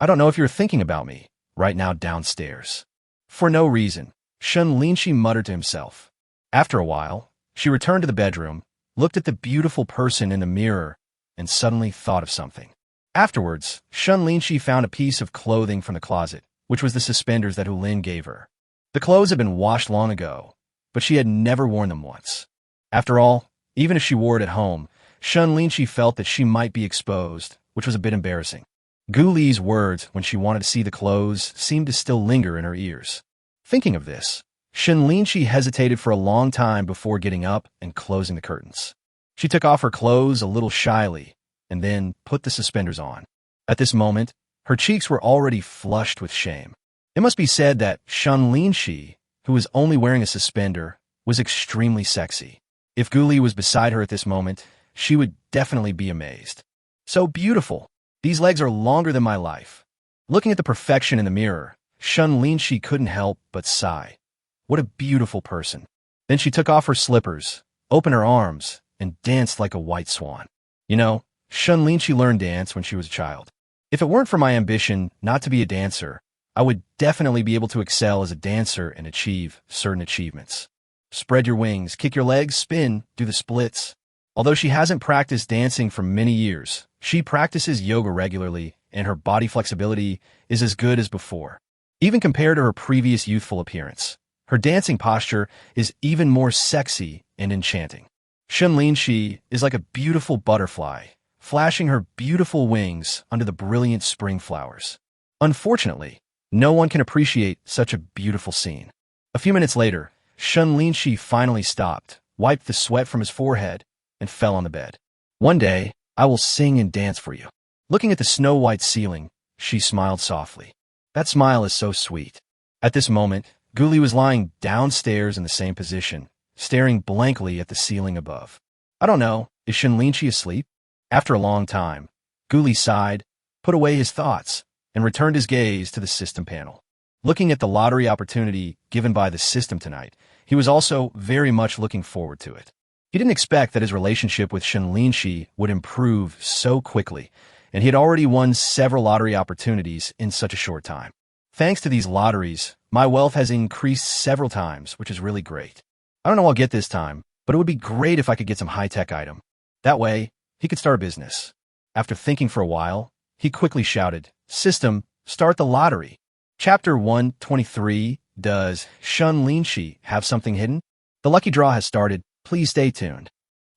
I don't know if you're thinking about me right now downstairs. For no reason, Shen Linxi muttered to himself. After a while, she returned to the bedroom, looked at the beautiful person in the mirror, and suddenly thought of something. Afterwards, Shen Linxi found a piece of clothing from the closet, which was the suspenders that Hu Lin gave her. The clothes had been washed long ago, but she had never worn them once. After all, even if she wore it at home, Shen Linxi felt that she might be exposed, which was a bit embarrassing. Gu Li's words when she wanted to see the clothes seemed to still linger in her ears. Thinking of this, Shen Linxi hesitated for a long time before getting up and closing the curtains. She took off her clothes a little shyly, and then put the suspenders on. At this moment, her cheeks were already flushed with shame. It must be said that Shen Linxi, who was only wearing a suspender, was extremely sexy. If Gu Li was beside her at this moment, she would definitely be amazed. So beautiful. These legs are longer than my life. Looking at the perfection in the mirror, Shen Linxi couldn't help but sigh. What a beautiful person. Then she took off her slippers, opened her arms, and danced like a white swan. You know, Shen Linxi learned dance when she was a child. If it weren't for my ambition not to be a dancer, I would definitely be able to excel as a dancer and achieve certain achievements. Spread your wings, kick your legs, spin, do the splits. Although she hasn't practiced dancing for many years, she practices yoga regularly, and her body flexibility is as good as before. Even compared to her previous youthful appearance, her dancing posture is even more sexy and enchanting. Shen Linxi is like a beautiful butterfly, flashing her beautiful wings under the brilliant spring flowers. Unfortunately, no one can appreciate such a beautiful scene. A few minutes later, Shen Linxi finally stopped, wiped the sweat from his forehead, and fell on the bed. One day, I will sing and dance for you. Looking at the snow-white ceiling, she smiled softly. That smile is so sweet. At this moment, Gu Li was lying downstairs in the same position, staring blankly at the ceiling above. I don't know, is Shen Linxi asleep? After a long time, Gu Li sighed, put away his thoughts, and returned his gaze to the system panel. Looking at the lottery opportunity given by the system tonight, he was also very much looking forward to it. He didn't expect that his relationship with Shen Linxi would improve so quickly, and he had already won several lottery opportunities in such a short time. Thanks to these lotteries, my wealth has increased several times, which is really great. I don't know what I'll get this time, but it would be great if I could get some high-tech item. That way, he could start a business. After thinking for a while, he quickly shouted, "System, start the lottery." Chapter 123, Does Shen Linxi have something hidden? The lucky draw has started. Please stay tuned.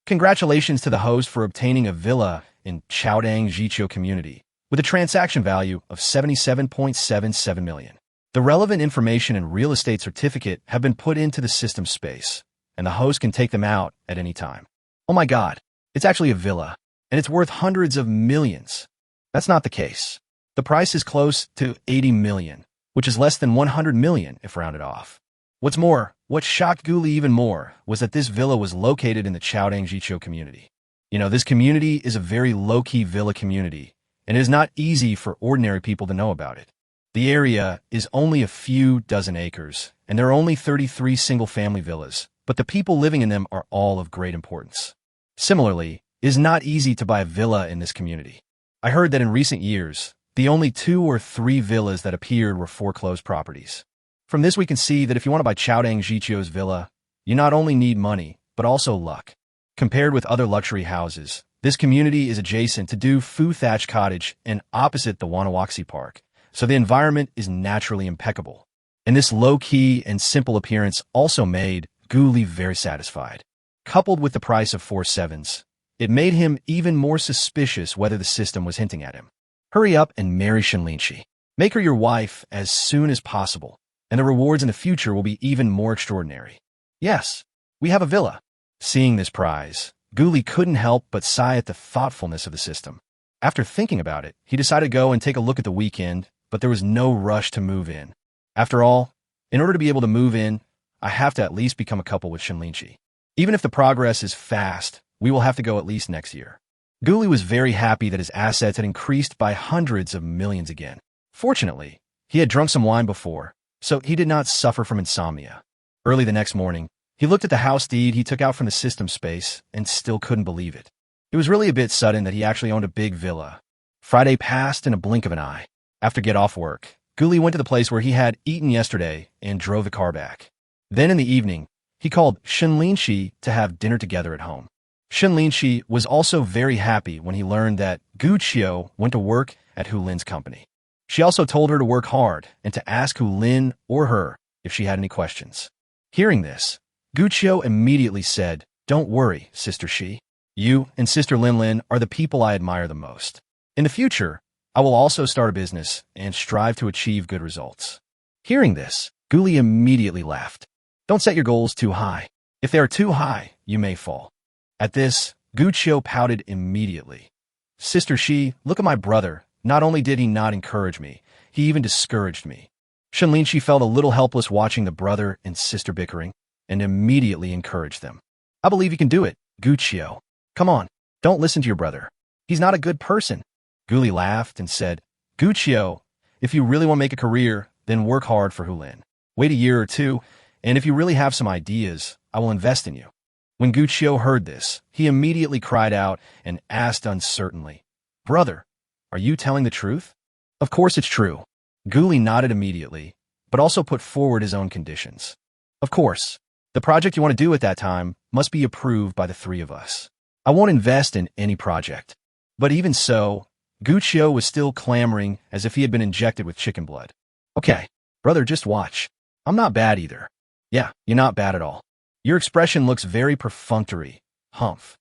Congratulations to the host for obtaining a villa in Chaodang Jiqiu community with a transaction value of 77.77 million. The relevant information and real estate certificate have been put into the system space, and the host can take them out at any time. Oh my god, it's actually a villa, and it's worth hundreds of millions. That's not the case. The price is close to 80 million, which is less than 100 million if rounded off. What's more, what shocked Gu Li even more was that this villa was located in the Chaodang Jiqiu community. You know, this community is a very low-key villa community, and it is not easy for ordinary people to know about it. The area is only a few dozen acres, and there are only 33 single-family villas, but the people living in them are all of great importance. Similarly, it is not easy to buy a villa in this community. I heard that in recent years, the only 2 or 3 villas that appeared were foreclosed properties. From this we can see that if you want to buy Chaodang Jichio's villa, you not only need money, but also luck. Compared with other luxury houses, this community is adjacent to Du Fu Thatch Cottage and opposite the Wanawaxi Park, so the environment is naturally impeccable. And this low-key and simple appearance also made Gu Li very satisfied. Coupled with the price of 4 sevens, it made him even more suspicious whether the system was hinting at him. Hurry up and marry Shen Linxi. Make her your wife as soon as possible, and the rewards in the future will be even more extraordinary. Yes, we have a villa. Seeing this prize, Gu Li couldn't help but sigh at the thoughtfulness of the system. After thinking about it, he decided to go and take a look at the weekend, but there was no rush to move in. After all, in order to be able to move in, I have to at least become a couple with Shen Linxi. Even if the progress is fast, we will have to go at least next year. Gu Li was very happy that his assets had increased by hundreds of millions again. Fortunately, he had drunk some wine before, so he did not suffer from insomnia. Early the next morning, he looked at the house deed he took out from the system space and still couldn't believe it. It was really a bit sudden that he actually owned a big villa. Friday passed in a blink of an eye. After get off work, Gu Li went to the place where he had eaten yesterday and drove the car back. Then in the evening, he called Shen Linxi to have dinner together at home. Shen Linxi was also very happy when he learned that Gu Qiu went to work at Hu Lin's company. She also told her to work hard and to ask Hu Lin or her if she had any questions. Hearing this, Gu Qiu immediately said, "Don't worry, Sister Shi. You and Sister Lin are the people I admire the most. In the future, I will also start a business and strive to achieve good results." Hearing this, Gu Li immediately laughed. "Don't set your goals too high. If they are too high, you may fall." At this, Gu Qiu pouted immediately. "Sister Shi, look at my brother. Not only did he not encourage me, he even discouraged me." Shen Linxi felt a little helpless watching the brother and sister bickering, and immediately encouraged them. "I believe you can do it, Gu Qiu. Come on, don't listen to your brother. He's not a good person." Gu Li laughed and said, "Gu Qiu, if you really want to make a career, then work hard for Hu Lin. Wait a year or two, and if you really have some ideas, I will invest in you." When Gu Qiu heard this, he immediately cried out and asked uncertainly, "Brother, are you telling the truth?" "Of course it's true." Gu Li nodded immediately, but also put forward his own conditions. "Of course, the project you want to do at that time must be approved by the 3 of us. I won't invest in any project." But even so, Gu Qiu was still clamoring as if he had been injected with chicken blood. "Okay, brother, just watch. I'm not bad either." "Yeah, you're not bad at all. Your expression looks very perfunctory, humph."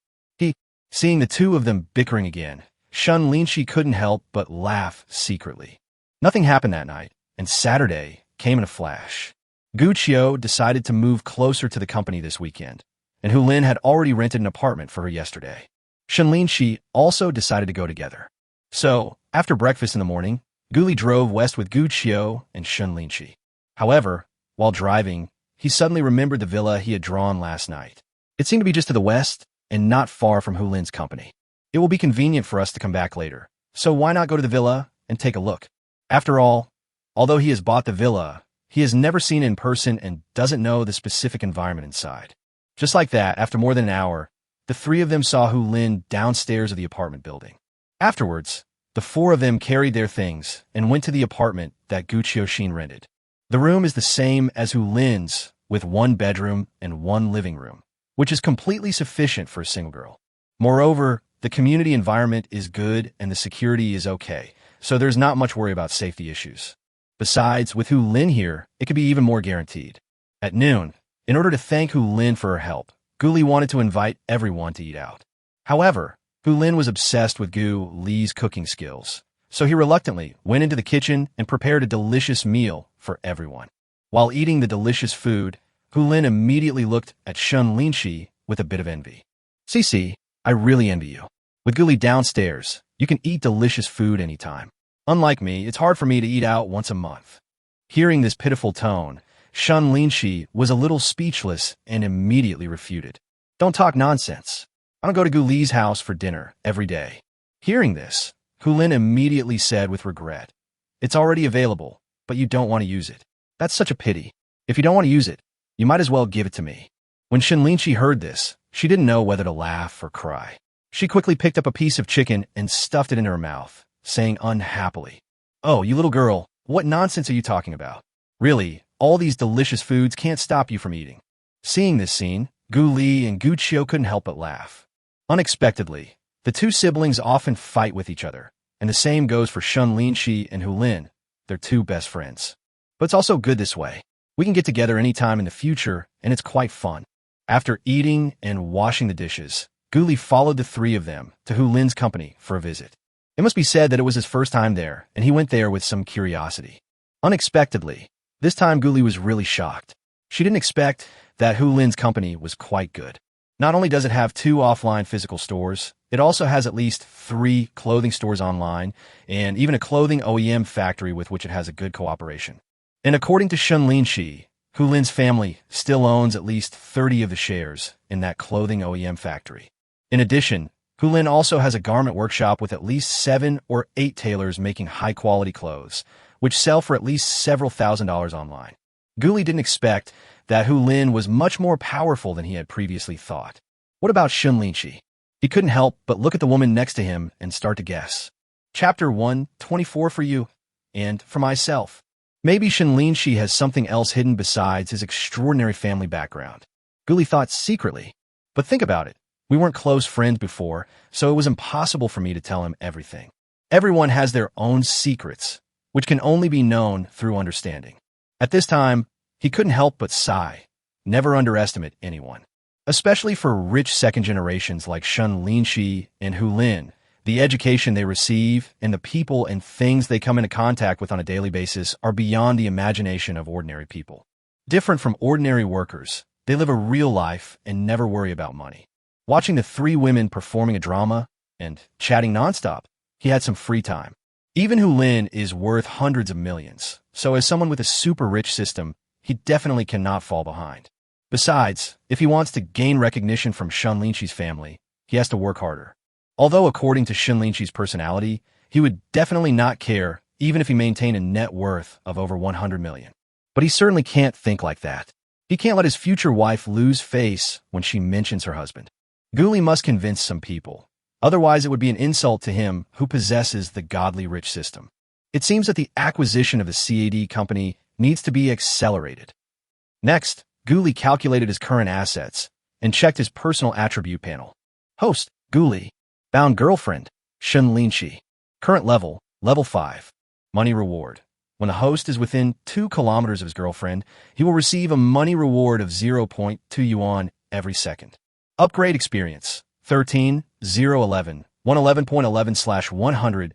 Seeing the 2 of them bickering again, Shen Linxi couldn't help but laugh secretly. Nothing happened that night, and Saturday came in a flash. Gu Qiu decided to move closer to the company this weekend, and Hu Lin had already rented an apartment for her yesterday. Shen Linxi also decided to go together. So, after breakfast in the morning, Gu Li drove west with Gu Qiu and Shen Linxi. However, while driving, he suddenly remembered the villa he had drawn last night. It seemed to be just to the west and not far from Hu Lin's company. It will be convenient for us to come back later, so why not go to the villa and take a look? After all, although he has bought the villa, he has never seen it in person and doesn't know the specific environment inside. Just like that, after more than an hour, the 3 of them saw Hu Lin downstairs of the apartment building. Afterwards, the 4 of them carried their things and went to the apartment that Gu Qiu rented. The room is the same as Hu Lin's, with 1 bedroom and 1 living room, which is completely sufficient for a single girl. Moreover, the community environment is good and the security is okay, so there's not much worry about safety issues. Besides, with Hu Lin here, it could be even more guaranteed. At noon, in order to thank Hu Lin for her help, Gu Li wanted to invite everyone to eat out. However, Hu Lin was obsessed with Gu Li's cooking skills, so he reluctantly went into the kitchen and prepared a delicious meal for everyone. While eating the delicious food, Hu Lin immediately looked at Shen Linxi with a bit of envy. "Cici, I really envy you. With Gu Li downstairs, you can eat delicious food anytime. Unlike me, it's hard for me to eat out once a month." Hearing this pitiful tone, Shen Linxi was a little speechless and immediately refuted. "Don't talk nonsense. I don't go to Gu Li's house for dinner every day." Hearing this, Hu Lin immediately said with regret, "It's already available, but you don't want to use it. That's such a pity. If you don't want to use it, you might as well give it to me. When Shen Linxi heard this, she didn't know whether to laugh or cry. She quickly picked up a piece of chicken and stuffed it into her mouth, saying unhappily, "Oh, you little girl, what nonsense are you talking about? Really, all these delicious foods can't stop you from eating." Seeing this scene, Gu Li and Gu Qiu couldn't help but laugh. Unexpectedly, the two siblings often fight with each other, and the same goes for Shen Linxi and Hu Lin. They're two best friends. But it's also good this way. We can get together anytime in the future, and it's quite fun. After eating and washing the dishes, Gu Li followed the three of them to Hu Lin's company for a visit. It must be said that it was his first time there, and he went there with some curiosity. Unexpectedly, this time Gu Li was really shocked. She didn't expect that Hu Lin's company was quite good. Not only does it have 2 offline physical stores, it also has at least 3 clothing stores online, and even a clothing OEM factory with which it has a good cooperation. And according to Shen Linxi, Hu Lin's family still owns at least 30 of the shares in that clothing OEM factory. In addition, Hu Lin also has a garment workshop with at least 7 or 8 tailors making high-quality clothes, which sell for at least several $1,000s online. Gu Li didn't expect that Hu Lin was much more powerful than he had previously thought. What about Shen Linxi? He couldn't help but look at the woman next to him and start to guess. Chapter 124 for you, and for myself. Maybe Shen Linxi has something else hidden besides his extraordinary family background. Gu Li thought secretly. But think about it. We weren't close friends before, so it was impossible for me to tell him everything. Everyone has their own secrets, which can only be known through understanding. At this time, he couldn't help but sigh. Never underestimate anyone. Especially for rich second generations like Shen Linxi and Hu Lin, the education they receive and the people and things they come into contact with on a daily basis are beyond the imagination of ordinary people. Different from ordinary workers, they live a real life and never worry about money. Watching the 3 women performing a drama and chatting nonstop, he had some free time. Even Hu Lin is worth hundreds of millions, so as someone with a super rich system, he definitely cannot fall behind. Besides, if he wants to gain recognition from Shen Linxi's family, he has to work harder. Although according to Shen Linxi's personality, he would definitely not care even if he maintained a net worth of over 100 million. But he certainly can't think like that. He can't let his future wife lose face when she mentions her husband. Gu Li must convince some people. Otherwise, it would be an insult to him who possesses the godly rich system. It seems that the acquisition of the CAD company needs to be accelerated. Next, Gu Li calculated his current assets and checked his personal attribute panel. Host, Gu Li. Bound girlfriend, Shen Linxi. Current level, level 5. Money reward. When the host is within 2 kilometers of his girlfriend, he will receive a money reward of 0.2 yuan every second. Upgrade experience, 13, 011, 111.11/100,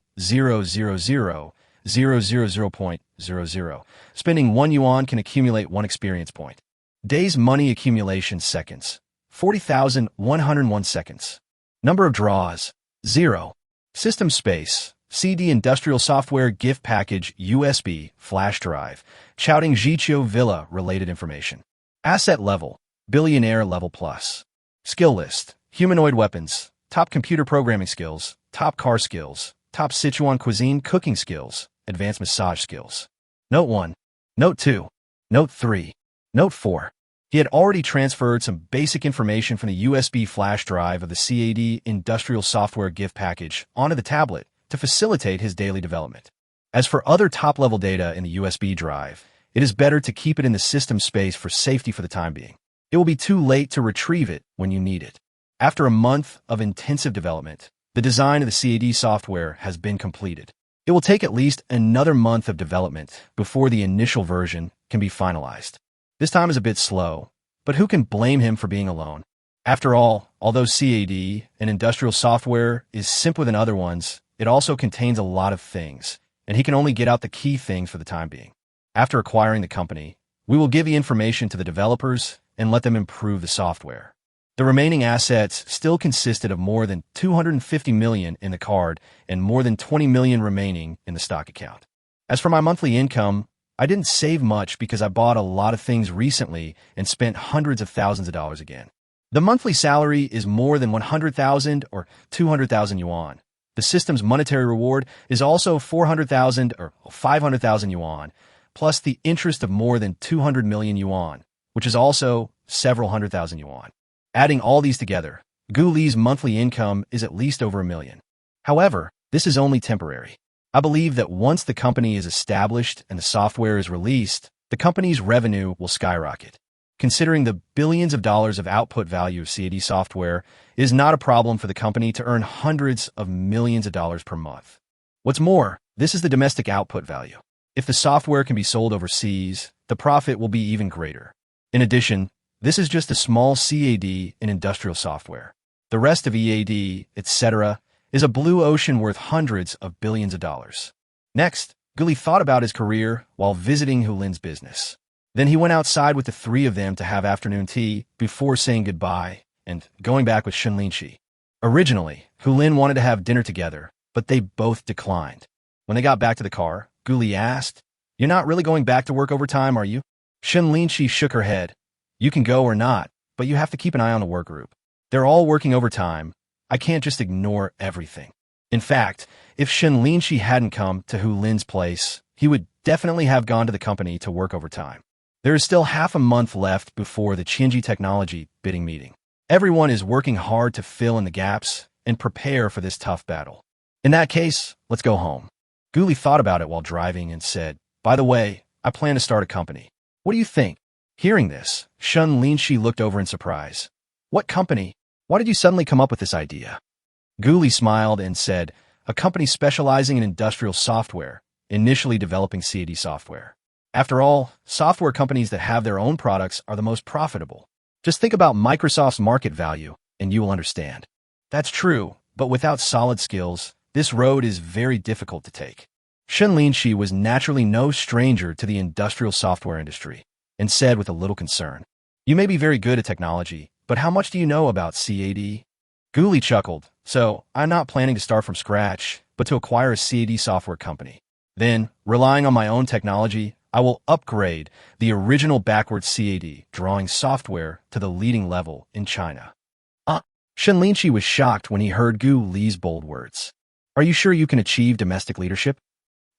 000.000. Spending 1 yuan can accumulate 1 experience point. Days money accumulation seconds, 40,101 seconds. Number of draws, 0. System space, CD industrial software gift package USB flash drive, Chowding Jiqiu Villa related information. Asset level, billionaire level plus. Skill list, humanoid weapons, top computer programming skills, top car skills, top Sichuan cuisine cooking skills, advanced massage skills. Note 1, Note 2, Note 3, Note 4. He had already transferred some basic information from the USB flash drive of the CAD industrial software gift package onto the tablet to facilitate his daily development. As for other top-level data in the USB drive, it is better to keep it in the system space for safety for the time being. It will be too late to retrieve it when you need it. After a month of intensive development, the design of the CAD software has been completed. It will take at least another month of development before the initial version can be finalized. This time is a bit slow, but who can blame him for being alone? After all, although CAD, an industrial software, is simpler than other ones, it also contains a lot of things, and he can only get out the key things for the time being. After acquiring the company, we will give the information to the developers and let them improve the software. The remaining assets still consisted of more than 250 million in the card and more than 20 million remaining in the stock account. As for my monthly income, I didn't save much because I bought a lot of things recently and spent hundreds of thousands of dollars again. The monthly salary is more than 100,000 or 200,000 yuan. The system's monetary reward is also 400,000 or 500,000 yuan, plus the interest of more than 200 million yuan, which is also several 100,000 yuan. Adding all these together, Gu Li's monthly income is at least over 1 million. However, this is only temporary. I believe that once the company is established and the software is released, the company's revenue will skyrocket. Considering the billions of dollars of output value of CAD software, it is not a problem for the company to earn hundreds of millions of dollars per month. What's more, this is the domestic output value. If the software can be sold overseas, the profit will be even greater. In addition, this is just a small CAD in industrial software. The rest of EAD, etc., is a blue ocean worth hundreds of billions of dollars. Next, Gu Li thought about his career while visiting Hu Lin's business. Then he went outside with the three of them to have afternoon tea before saying goodbye and going back with Shen Linxi. Originally, Hu Lin wanted to have dinner together, but they both declined. When they got back to the car, Gu Li asked, "You're not really going back to work overtime, are you?" Shen Linxi shook her head. "You can go or not, but you have to keep an eye on the work group. They're all working overtime. I can't just ignore everything." In fact, if Shen Linxi hadn't come to Hu Lin's place, he would definitely have gone to the company to work overtime. There is still half a month left before the Qinji Technology bidding meeting. Everyone is working hard to fill in the gaps and prepare for this tough battle. In that case, let's go home. Gu Li thought about it while driving and said, "By the way, I plan to start a company. What do you think?" Hearing this, Shen Linxi looked over in surprise. "What company? Why did you suddenly come up with this idea?" Gu Li smiled and said, "A company specializing in industrial software, initially developing CAD software. After all, software companies that have their own products are the most profitable. Just think about Microsoft's market value, and you will understand." That's true, but without solid skills, this road is very difficult to take. Shen Linxi was naturally no stranger to the industrial software industry, and said with a little concern, "You may be very good at technology, but how much do you know about CAD?" Gu Li chuckled, "So, I'm not planning to start from scratch, but to acquire a CAD software company. Then, relying on my own technology, I will upgrade the original backwards CAD drawing software to the leading level in China." Shen Linxi was shocked when he heard Gu Li's bold words. "Are you sure you can achieve domestic leadership?"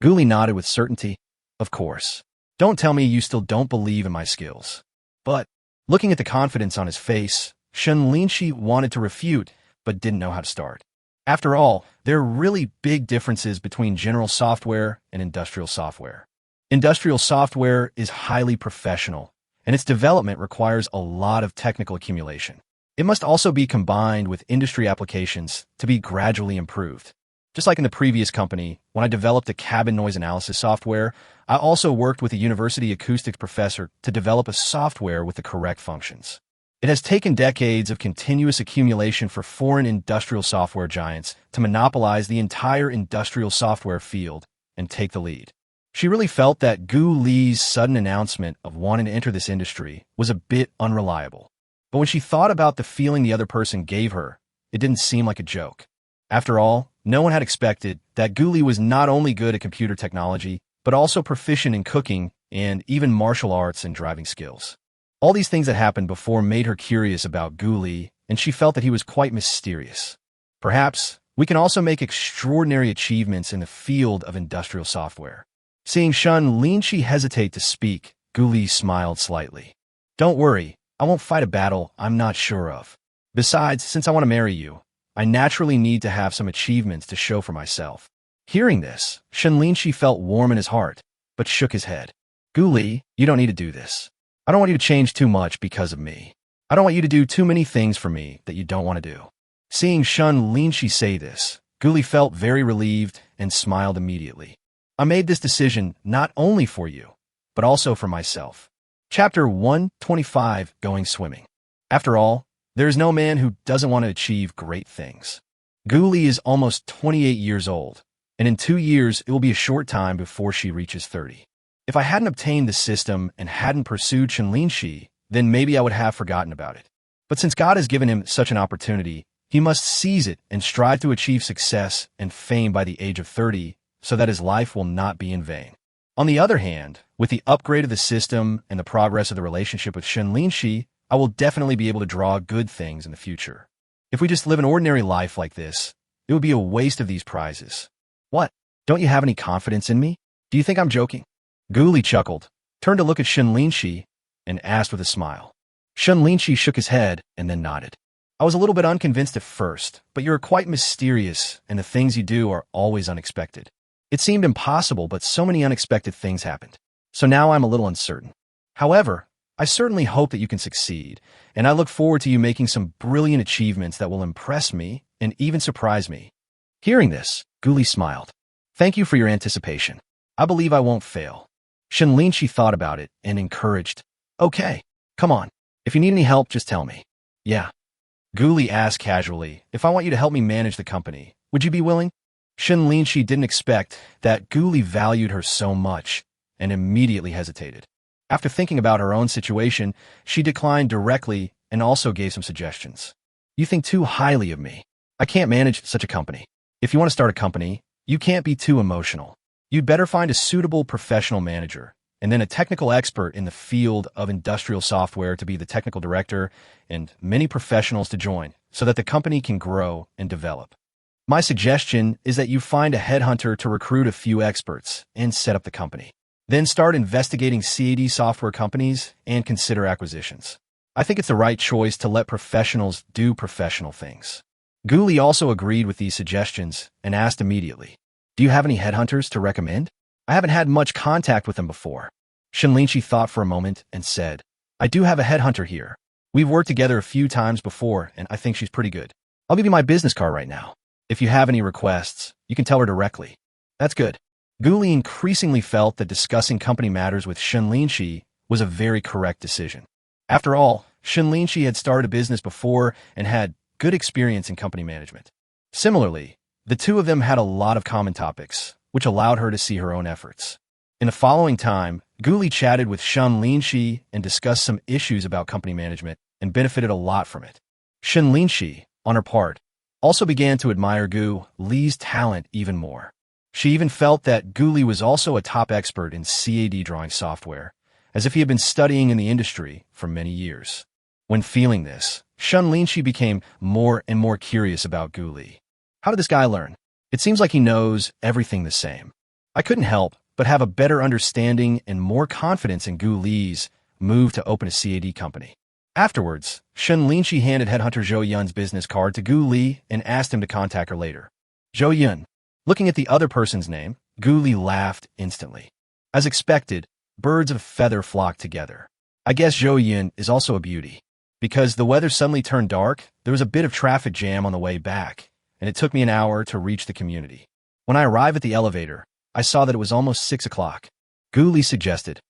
Gu Li nodded with certainty. "Of course. Don't tell me you still don't believe in my skills." But, looking at the confidence on his face, Shen Linxi wanted to refute, but didn't know how to start. After all, there are really big differences between general software and industrial software. Industrial software is highly professional, and its development requires a lot of technical accumulation. It must also be combined with industry applications to be gradually improved. Just like in the previous company, when I developed a cabin noise analysis software, I also worked with a university acoustics professor to develop a software with the correct functions. It has taken decades of continuous accumulation for foreign industrial software giants to monopolize the entire industrial software field and take the lead. She really felt that Gu Li's sudden announcement of wanting to enter this industry was a bit unreliable. But when she thought about the feeling the other person gave her, it didn't seem like a joke. After all, no one had expected that Gu Li was not only good at computer technology, but also proficient in cooking and even martial arts and driving skills. All these things that happened before made her curious about Gu Li, and she felt that he was quite mysterious. Perhaps we can also make extraordinary achievements in the field of industrial software. Seeing Shen Linxi hesitate to speak, Gu Li smiled slightly. "Don't worry, I won't fight a battle I'm not sure of. Besides, since I want to marry you, I naturally need to have some achievements to show for myself." Hearing this, Shen Linxi felt warm in his heart, but shook his head. "Gu Li, you don't need to do this. I don't want you to change too much because of me. I don't want you to do too many things for me that you don't want to do." Seeing Shen Linxi say this, Gu Li felt very relieved and smiled immediately. "I made this decision not only for you, but also for myself." Chapter 125, Going Swimming. After all, there is no man who doesn't want to achieve great things. Gu Li is almost 28 years old, and in 2 years it will be a short time before she reaches 30. If I hadn't obtained the system and hadn't pursued Shen Linxi, then maybe I would have forgotten about it. But since God has given him such an opportunity, he must seize it and strive to achieve success and fame by the age of 30, so that his life will not be in vain. On the other hand, with the upgrade of the system and the progress of the relationship with Shen Linxi, I will definitely be able to draw good things in the future. If we just live an ordinary life like this, it would be a waste of these prizes. What? Don't you have any confidence in me? Do you think I'm joking? Guli chuckled, turned to look at Shen Linxi, and asked with a smile. Shen Linxi shook his head and then nodded. I was a little bit unconvinced at first, but you're quite mysterious, and the things you do are always unexpected. It seemed impossible, but so many unexpected things happened. So now I'm a little uncertain. However, I certainly hope that you can succeed, and I look forward to you making some brilliant achievements that will impress me and even surprise me. Hearing this, Guli smiled. Thank you for your anticipation. I believe I won't fail. Shen Linxi thought about it and encouraged. Okay, come on. If you need any help, just tell me. Yeah. Guli asked casually, if I want you to help me manage the company, would you be willing? Shen Linxi didn't expect that Guli valued her so much and immediately hesitated. After thinking about her own situation, she declined directly and also gave some suggestions. You think too highly of me. I can't manage such a company. If you want to start a company, you can't be too emotional. You'd better find a suitable professional manager and then a technical expert in the field of industrial software to be the technical director and many professionals to join so that the company can grow and develop. My suggestion is that you find a headhunter to recruit a few experts and set up the company. Then start investigating CAD software companies and consider acquisitions. I think it's the right choice to let professionals do professional things. Guli also agreed with these suggestions and asked immediately, do you have any headhunters to recommend? I haven't had much contact with them before. Shen Linxi thought for a moment and said, I do have a headhunter here. We've worked together a few times before, and I think she's pretty good. I'll give you my business card right now. If you have any requests, you can tell her directly. That's good. Guli increasingly felt that discussing company matters with Shen Linxi was a very correct decision. After all, Shen Linxi had started a business before and had good experience in company management. Similarly, the two of them had a lot of common topics, which allowed her to see her own efforts. In the following time, Guli chatted with Shen Linxi and discussed some issues about company management and benefited a lot from it. Shen Linxi, on her part, also began to admire Guli's talent even more. She even felt that Guli was also a top expert in CAD drawing software, as if he had been studying in the industry for many years. When feeling this, Shen Linxi became more and more curious about Guli. How did this guy learn? It seems like he knows everything the same. I couldn't help but have a better understanding and more confidence in Guli's move to open a CAD company. Afterwards, Shen Linxi handed headhunter Zhou Yun's business card to Guli and asked him to contact her later. Zhou Yun. Looking at the other person's name, Guli laughed instantly. As expected, birds of a feather flocked together. I guess Zhou Yun is also a beauty. Because the weather suddenly turned dark, there was a bit of traffic jam on the way back, and it took me an hour to reach the community. When I arrived at the elevator, I saw that it was almost 6 o'clock. Guli suggested,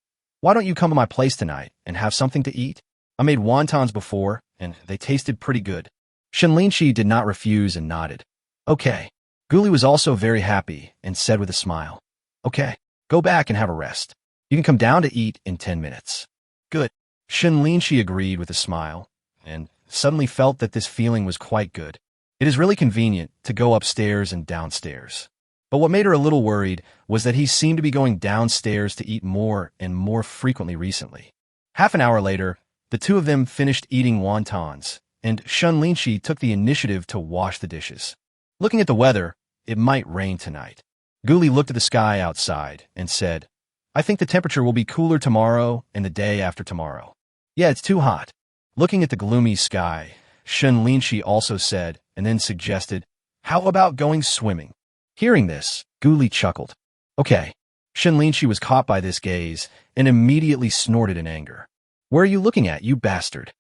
why don't you come to my place tonight and have something to eat? I made wontons before, and they tasted pretty good. Shen Linxi did not refuse and nodded. Okay. Guli was also very happy and said with a smile, okay, go back and have a rest. You can come down to eat in 10 minutes. Good. Shen Linxi agreed with a smile and suddenly felt that this feeling was quite good. It is really convenient to go upstairs and downstairs. But what made her a little worried was that he seemed to be going downstairs to eat more and more frequently recently. Half an hour later, the two of them finished eating wontons, and Shen Linxi took the initiative to wash the dishes. Looking at the weather, it might rain tonight. Guli looked at the sky outside and said, I think the temperature will be cooler tomorrow and the day after tomorrow. Yeah, it's too hot. Looking at the gloomy sky, Shen Linxi also said, and then suggested, how about going swimming? Hearing this, Guli chuckled. Okay. Shen Linxi was caught by this gaze and immediately snorted in anger. Where are you looking at, you bastard?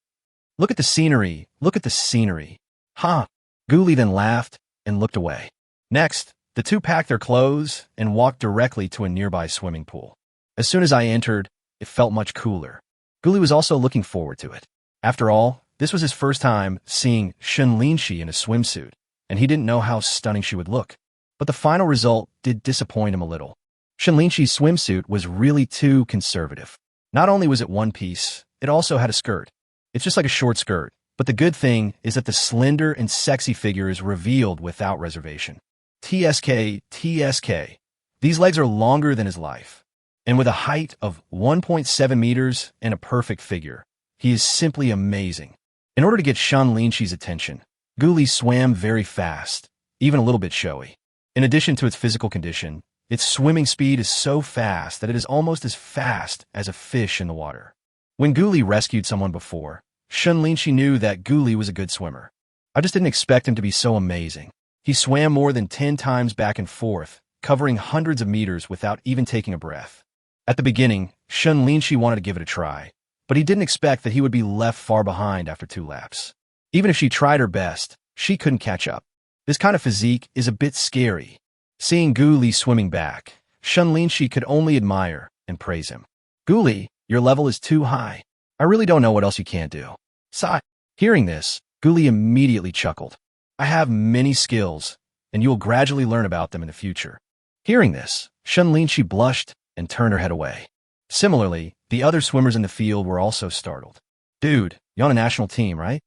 Look at the scenery. Look at the scenery. Huh? Guli then laughed and looked away. Next, the two packed their clothes and walked directly to a nearby swimming pool. As soon as I entered, it felt much cooler. Guli was also looking forward to it. After all, this was his first time seeing Shen Linxi in a swimsuit, and he didn't know how stunning she would look. But the final result did disappoint him a little. Shen Linxi's swimsuit was really too conservative. Not only was it one piece, it also had a skirt. It's just like a short skirt, but the good thing is that the slender and sexy figure is revealed without reservation. TSK. These legs are longer than his life. And with a height of 1.7 meters and a perfect figure, he is simply amazing. In order to get Shen Linxi's attention, Guli swam very fast, even a little bit showy. In addition to its physical condition, Its swimming speed is so fast that it is almost as fast as a fish in the water. When Guli rescued someone before, Shen Linxi knew that Guli was a good swimmer. I just didn't expect him to be so amazing. He swam more than 10 times back and forth, covering hundreds of meters without even taking a breath. At the beginning, Shen Linxi wanted to give it a try, but he didn't expect that he would be left far behind after 2 laps. Even if she tried her best, she couldn't catch up. This kind of physique is a bit scary. Seeing Guli swimming back, Shen Linxi could only admire and praise him. Guli, your level is too high. I really don't know what else you can't do. Sigh. Hearing this, Guli immediately chuckled. I have many skills, and you will gradually learn about them in the future. Hearing this, Shen Linxi blushed and turned her head away. Similarly, the other swimmers in the field were also startled. Dude, you're on a national team, right?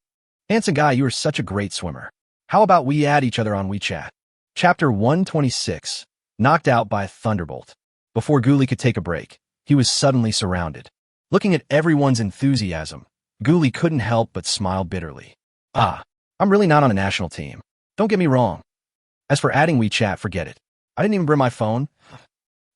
Handsome guy, you are such a great swimmer. How about we add each other on WeChat? Chapter 126, Knocked Out by a Thunderbolt. Before Guli could take a break, he was suddenly surrounded. Looking at everyone's enthusiasm, Guli couldn't help but smile bitterly. I'm really not on a national team. Don't get me wrong. As for adding WeChat, forget it. I didn't even bring my phone.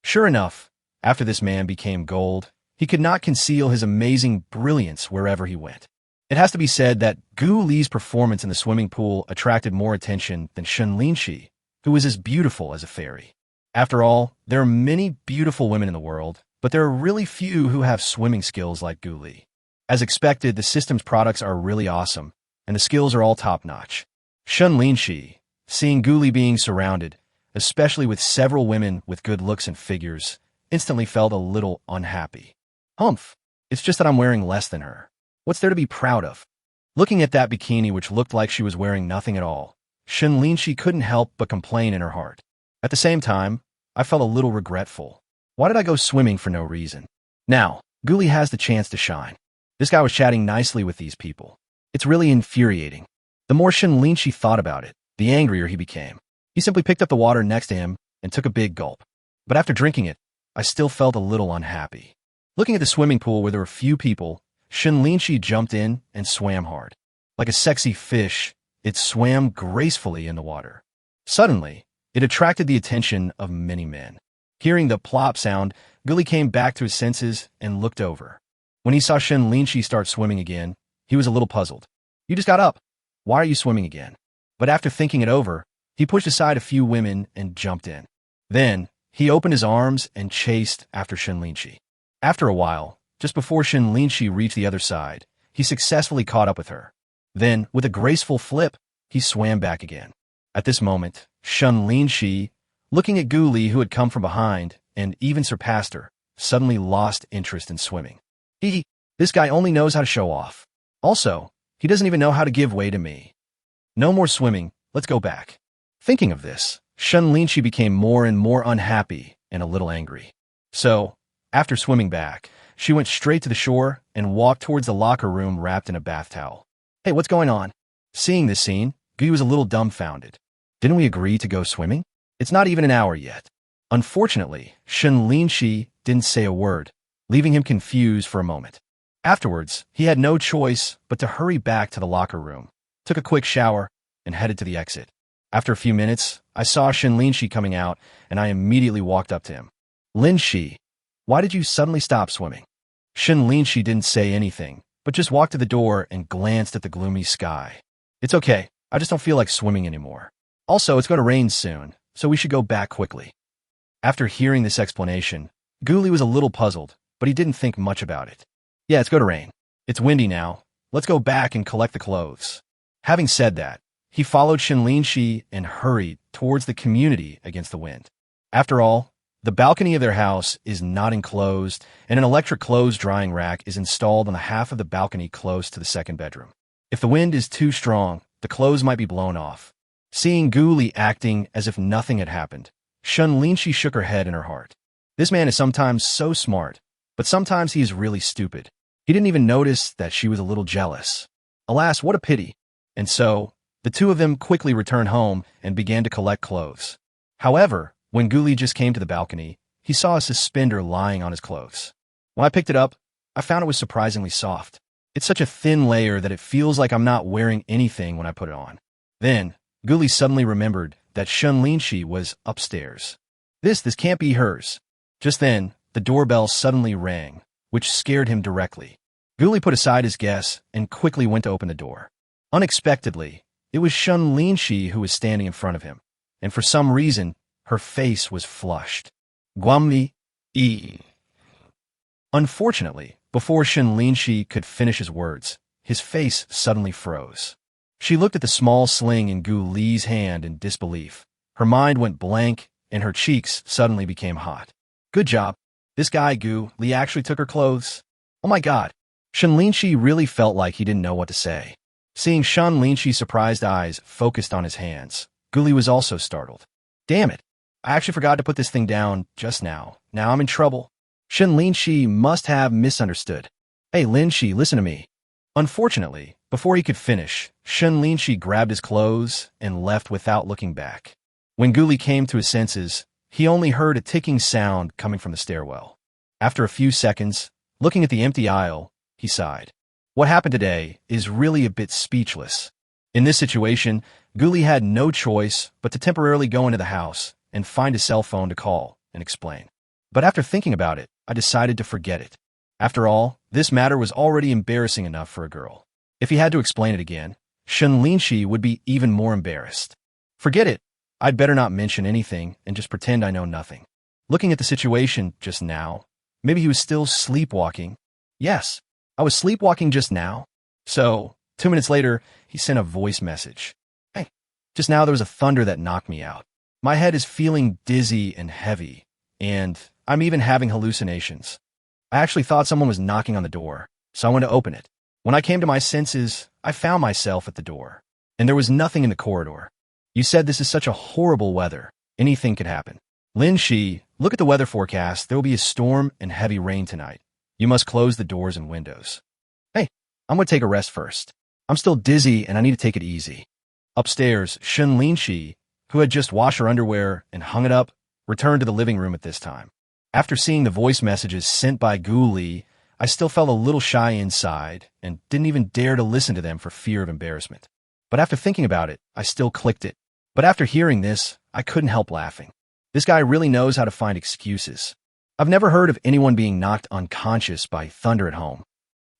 Sure enough, after this man became gold, he could not conceal his amazing brilliance wherever he went. It has to be said that Gu Li's performance in the swimming pool attracted more attention than Shen Linxi, who was as beautiful as a fairy. After all, there are many beautiful women in the world, but there are really few who have swimming skills like Gu Li. As expected, the system's products are really awesome, and the skills are all top-notch. Shen Linxi, seeing Gu Li being surrounded, especially with several women with good looks and figures, instantly felt a little unhappy. Humph, it's just that I'm wearing less than her. What's there to be proud of? Looking at that bikini which looked like she was wearing nothing at all, Shen Linxi couldn't help but complain in her heart. At the same time, I felt a little regretful. Why did I go swimming for no reason? Now, Gu Li has the chance to shine. This guy was chatting nicely with these people. It's really infuriating. The more Shen Linxi thought about it, the angrier he became. He simply picked up the water next to him and took a big gulp. But after drinking it, I still felt a little unhappy. Looking at the swimming pool where there were few people, Shen Linxi jumped in and swam hard. Like a sexy fish, it swam gracefully in the water. Suddenly, it attracted the attention of many men. Hearing the plop sound, Gu Li came back to his senses and looked over. When he saw Shen Linxi start swimming again, he was a little puzzled. You just got up. Why are you swimming again? But after thinking it over, he pushed aside a few women and jumped in. Then, he opened his arms and chased after Shen Linxi. After a while, just before Shen Linxi reached the other side, he successfully caught up with her. Then, with a graceful flip, he swam back again. At this moment, Shen Linxi, looking at Gu Li who had come from behind and even surpassed her, suddenly lost interest in swimming. This guy only knows how to show off. Also, he doesn't even know how to give way to me. No more swimming, let's go back. Thinking of this, Shen Linxi became more and more unhappy and a little angry. So, after swimming back, she went straight to the shore and walked towards the locker room wrapped in a bath towel. Hey, what's going on? Seeing this scene, Gu was a little dumbfounded. Didn't we agree to go swimming? It's not even an hour yet. Unfortunately, Shen Linxi didn't say a word, leaving him confused for a moment. Afterwards, he had no choice but to hurry back to the locker room, took a quick shower, and headed to the exit. After a few minutes, I saw Shen Linxi coming out, and I immediately walked up to him. Linxi, why did you suddenly stop swimming? Shen Linxi didn't say anything, but just walked to the door and glanced at the gloomy sky. It's okay, I just don't feel like swimming anymore. Also, it's going to rain soon, so we should go back quickly. After hearing this explanation, Gu Li was a little puzzled, but he didn't think much about it. Yeah, it's going to rain. It's windy now. Let's go back and collect the clothes. Having said that, he followed Shen Linxi and hurried towards the community against the wind. After all, the balcony of their house is not enclosed, and an electric clothes drying rack is installed on the half of the balcony close to the second bedroom. If the wind is too strong, the clothes might be blown off. Seeing Gu Li acting as if nothing had happened, Shen Linxi shook her head in her heart. This man is sometimes so smart, but sometimes he is really stupid. He didn't even notice that she was a little jealous. Alas, what a pity. And so, the two of them quickly returned home and began to collect clothes. However, when Gu Li just came to the balcony, he saw a suspender lying on his clothes. When I picked it up, I found it was surprisingly soft. It's such a thin layer that it feels like I'm not wearing anything when I put it on. Then, Gu Li suddenly remembered that Shen Linxi was upstairs. This can't be hers. Just then, the doorbell suddenly rang, which scared him directly. Guli put aside his guess and quickly went to open the door. Unexpectedly, it was Shen Linxi who was standing in front of him, and for some reason, her face was flushed. Guamli, e. Unfortunately, before Shen Linxi could finish his words, his face suddenly froze. She looked at the small sling in Gu Li's hand in disbelief. Her mind went blank, and her cheeks suddenly became hot. Good job. This guy, Gu Li, actually took her clothes. Oh my god. Shen Linxi really felt like he didn't know what to say. Seeing Shen Linxi's surprised eyes focused on his hands, Gu Li was also startled. Damn it. I actually forgot to put this thing down just now. Now I'm in trouble. Shen Linxi must have misunderstood. Hey, Linxi, listen to me. Unfortunately, before he could finish, Shen Linxi grabbed his clothes and left without looking back. When Gu Li came to his senses, he only heard a ticking sound coming from the stairwell. After a few seconds, looking at the empty aisle, he sighed. What happened today is really a bit speechless. In this situation, Gu Li had no choice but to temporarily go into the house and find a cell phone to call and explain. But after thinking about it, I decided to forget it. After all, this matter was already embarrassing enough for a girl. If he had to explain it again, Shen Linxi would be even more embarrassed. Forget it. I'd better not mention anything and just pretend I know nothing. Looking at the situation just now, maybe he was still sleepwalking. Yes, I was sleepwalking just now. So, 2 minutes later, he sent a voice message. Hey, just now there was a thunder that knocked me out. My head is feeling dizzy and heavy, and I'm even having hallucinations. I actually thought someone was knocking on the door, so I went to open it. When I came to my senses, I found myself at the door, and there was nothing in the corridor. You said this is such a horrible weather. Anything could happen. Linxi, look at the weather forecast. There will be a storm and heavy rain tonight. You must close the doors and windows. Hey, I'm going to take a rest first. I'm still dizzy and I need to take it easy. Upstairs, Shen Linxi, who had just washed her underwear and hung it up, returned to the living room at this time. After seeing the voice messages sent by Gu Li, I still felt a little shy inside and didn't even dare to listen to them for fear of embarrassment. But after thinking about it, I still clicked it. But after hearing this, I couldn't help laughing. This guy really knows how to find excuses. I've never heard of anyone being knocked unconscious by thunder at home.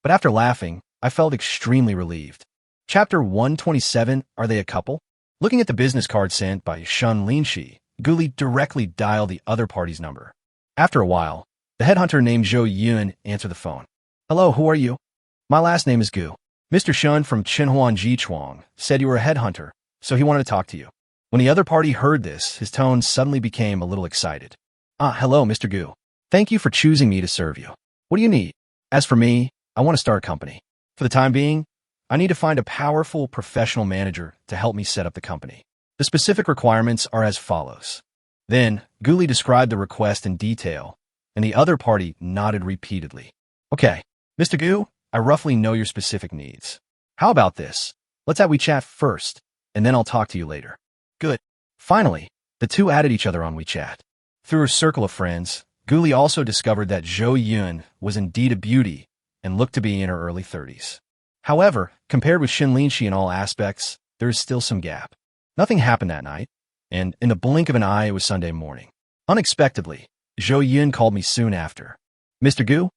But after laughing, I felt extremely relieved. Chapter 127, Are They a Couple? Looking at the business card sent by Shen Linxi, Gu Li directly dialed the other party's number. After a while, the headhunter named Zhou Yun answered the phone. Hello, who are you? My last name is Gu. Mr. Shen from Chenhuan Jichuang said you were a headhunter, so he wanted to talk to you. When the other party heard this, his tone suddenly became a little excited. Hello, Mr. Gu. Thank you for choosing me to serve you. What do you need? As for me, I want to start a company. For the time being, I need to find a powerful professional manager to help me set up the company. The specific requirements are as follows. Then, Gu Li described the request in detail, and the other party nodded repeatedly. Okay, Mr. Gu, I roughly know your specific needs. How about this? Let's have we chat first, and then I'll talk to you later. Good. Finally, the two added each other on WeChat. Through her circle of friends, Gu Li also discovered that Zhou Yun was indeed a beauty and looked to be in her early 30s. However, compared with Shen Linxi in all aspects, there is still some gap. Nothing happened that night, and in the blink of an eye it was Sunday morning. Unexpectedly, Zhou Yun called me soon after. Mr. Gu,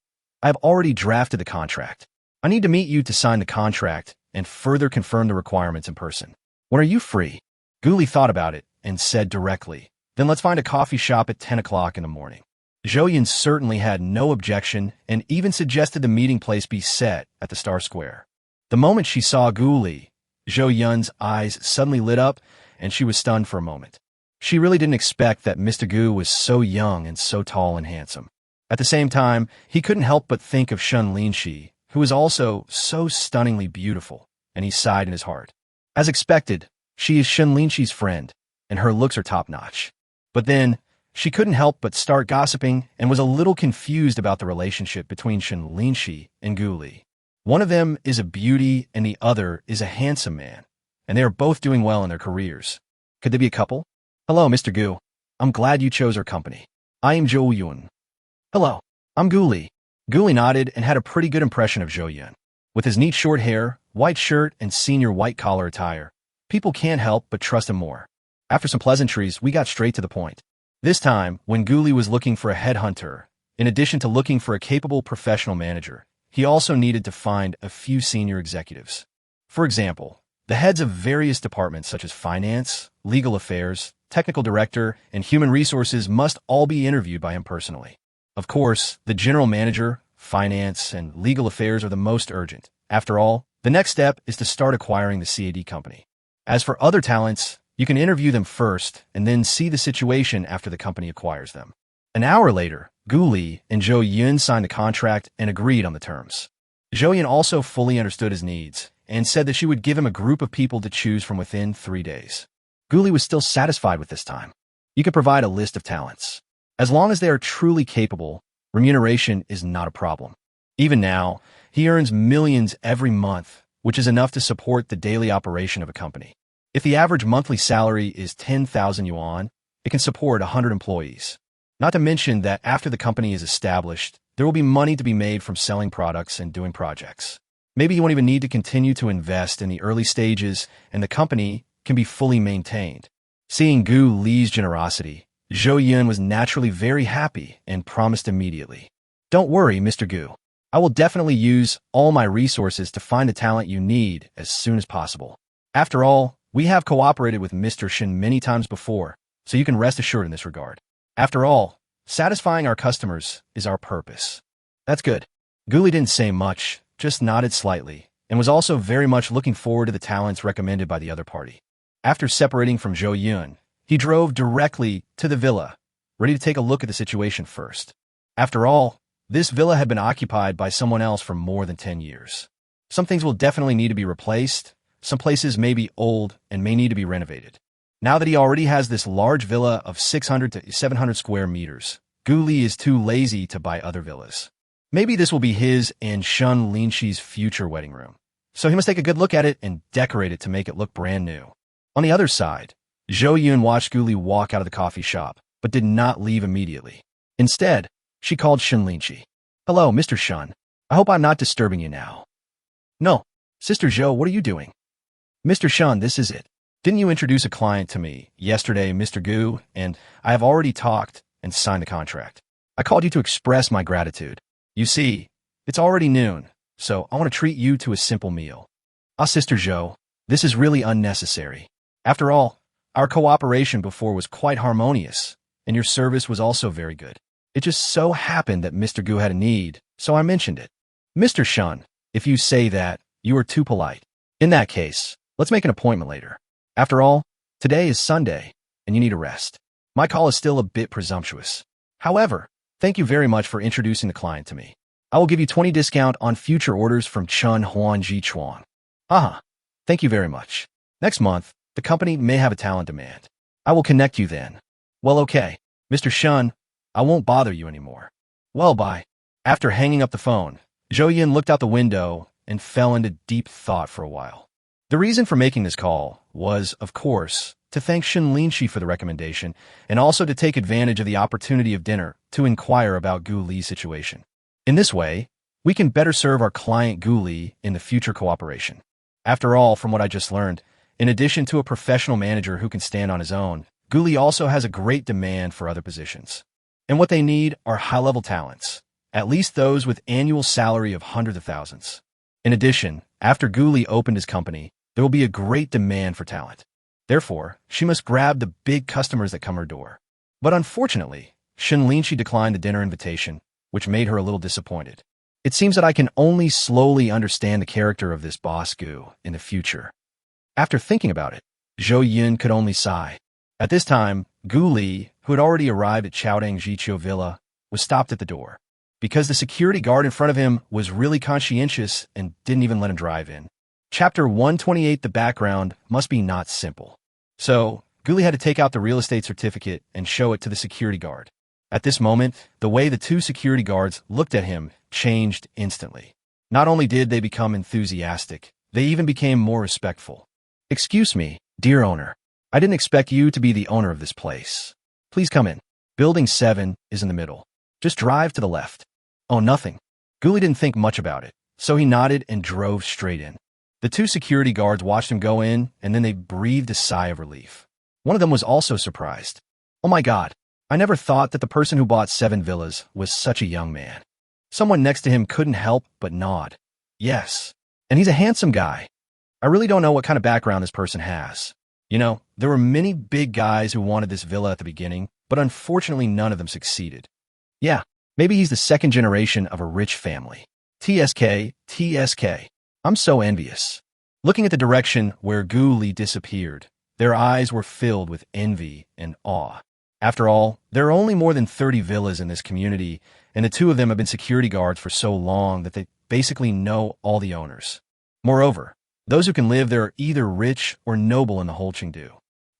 I have already drafted the contract. I need to meet you to sign the contract and further confirm the requirements in person. When are you free? Gu Li thought about it and said directly, then let's find a coffee shop at 10 o'clock in the morning. Zhou Yun certainly had no objection and even suggested the meeting place be set at the Star Square. The moment she saw Gu Li, Zhou Yun's eyes suddenly lit up and she was stunned for a moment. She really didn't expect that Mr. Gu was so young and so tall and handsome. At the same time, he couldn't help but think of Shen Linxi, who was also so stunningly beautiful, and he sighed in his heart. As expected, she is Shen Linxi's friend, and her looks are top-notch. But then, she couldn't help but start gossiping and was a little confused about the relationship between Shen Linxi and Gu Li. One of them is a beauty and the other is a handsome man, and they are both doing well in their careers. Could they be a couple? Hello, Mr. Gu. I'm glad you chose our company. I am Zhou Yun. Hello, I'm Gu Li. Gu Li nodded and had a pretty good impression of Zhou Yun. With his neat short hair, white shirt, and senior white-collar attire, people can't help but trust him more. After some pleasantries, we got straight to the point. This time, when Guli was looking for a headhunter, in addition to looking for a capable professional manager, he also needed to find a few senior executives. For example, the heads of various departments such as finance, legal affairs, technical director, and human resources must all be interviewed by him personally. Of course, the general manager, finance, and legal affairs are the most urgent. After all, the next step is to start acquiring the CAD company. As for other talents, you can interview them first and then see the situation after the company acquires them. An hour later, Guli and Zhou Yun signed the contract and agreed on the terms. Zhou Yun also fully understood his needs and said that she would give him a group of people to choose from within 3 days. Guli was still satisfied with this time. You could provide a list of talents. As long as they are truly capable, remuneration is not a problem. Even now, he earns millions every month, which is enough to support the daily operation of a company. If the average monthly salary is 10,000 yuan, it can support 100 employees. Not to mention that after the company is established, there will be money to be made from selling products and doing projects. Maybe you won't even need to continue to invest in the early stages, and the company can be fully maintained. Seeing Gu Li's generosity, Zhou Yun was naturally very happy and promised immediately. Don't worry, Mr. Gu. I will definitely use all my resources to find the talent you need as soon as possible. After all, we have cooperated with Mr. Shen many times before, so you can rest assured in this regard. After all, satisfying our customers is our purpose. That's good. Guli didn't say much, just nodded slightly, and was also very much looking forward to the talents recommended by the other party. After separating from Zhou Yun, he drove directly to the villa, ready to take a look at the situation first. After all, this villa had been occupied by someone else for more than 10 years. Some things will definitely need to be replaced, some places may be old and may need to be renovated. Now that he already has this large villa of 600 to 700 square meters, Guli is too lazy to buy other villas. Maybe this will be his and Shen Linxi's future wedding room. So he must take a good look at it and decorate it to make it look brand new. On the other side, Zhou Yun watched Guli walk out of the coffee shop, but did not leave immediately. Instead, she called Shen Linxi. Hello, Mr. Shen. I hope I'm not disturbing you now. No. Sister Zhou, what are you doing? Mr. Shen, this is it. Didn't you introduce a client to me yesterday, Mr. Gu, and I have already talked and signed the contract. I called you to express my gratitude. You see, it's already noon, so I want to treat you to a simple meal. Ah, Sister Zhou, this is really unnecessary. After all, our cooperation before was quite harmonious, and your service was also very good. It just so happened that Mr. Gu had a need, so I mentioned it. Mr. Shen, if you say that, you are too polite. In that case, let's make an appointment later. After all, today is Sunday, and you need a rest. My call is still a bit presumptuous. However, thank you very much for introducing the client to me. I will give you 20% discount on future orders from Chun Huanji Chuan. Aha, thank you very much. Next month, the company may have a talent demand. I will connect you then. Well, okay. Mr. Shen, I won't bother you anymore. Well, bye. After hanging up the phone, Zhou Yun looked out the window and fell into deep thought for a while. The reason for making this call was, of course, to thank Shen Linxi for the recommendation and also to take advantage of the opportunity of dinner to inquire about Gu Li's situation. In this way, we can better serve our client Gu Li in the future cooperation. After all, from what I just learned, in addition to a professional manager who can stand on his own, Gu Li also has a great demand for other positions. And what they need are high-level talents, at least those with annual salary of hundreds of thousands. In addition, after Gu Li opened his company, there will be a great demand for talent. Therefore, she must grab the big customers that come her door. But unfortunately, Shen Linxi declined the dinner invitation, which made her a little disappointed. It seems that I can only slowly understand the character of this boss Gu in the future. After thinking about it, Zhou Yun could only sigh. At this time, Gu Li, who had already arrived at Chaodang Jiqiu Villa, was stopped at the door, because the security guard in front of him was really conscientious and didn't even let him drive in. Chapter 128, the background must be not simple. So, Gu Li had to take out the real estate certificate and show it to the security guard. At this moment, the way the two security guards looked at him changed instantly. Not only did they become enthusiastic, they even became more respectful. Excuse me, dear owner. I didn't expect you to be the owner of this place. Please come in. Building 7 is in the middle. Just drive to the left. Oh, nothing. Gu Li didn't think much about it, so he nodded and drove straight in. The two security guards watched him go in, and then they breathed a sigh of relief. One of them was also surprised. Oh my God, I never thought that the person who bought 7 villas was such a young man. Someone next to him couldn't help but nod. Yes. And he's a handsome guy. I really don't know what kind of background this person has. You know, there were many big guys who wanted this villa at the beginning, but unfortunately none of them succeeded. Yeah, maybe he's the second generation of a rich family. TSK. I'm so envious. Looking at the direction where Gu Li disappeared, their eyes were filled with envy and awe. After all, there are only more than 30 villas in this community, and the two of them have been security guards for so long that they basically know all the owners. Moreover, those who can live there are either rich or noble in the whole Chengdu.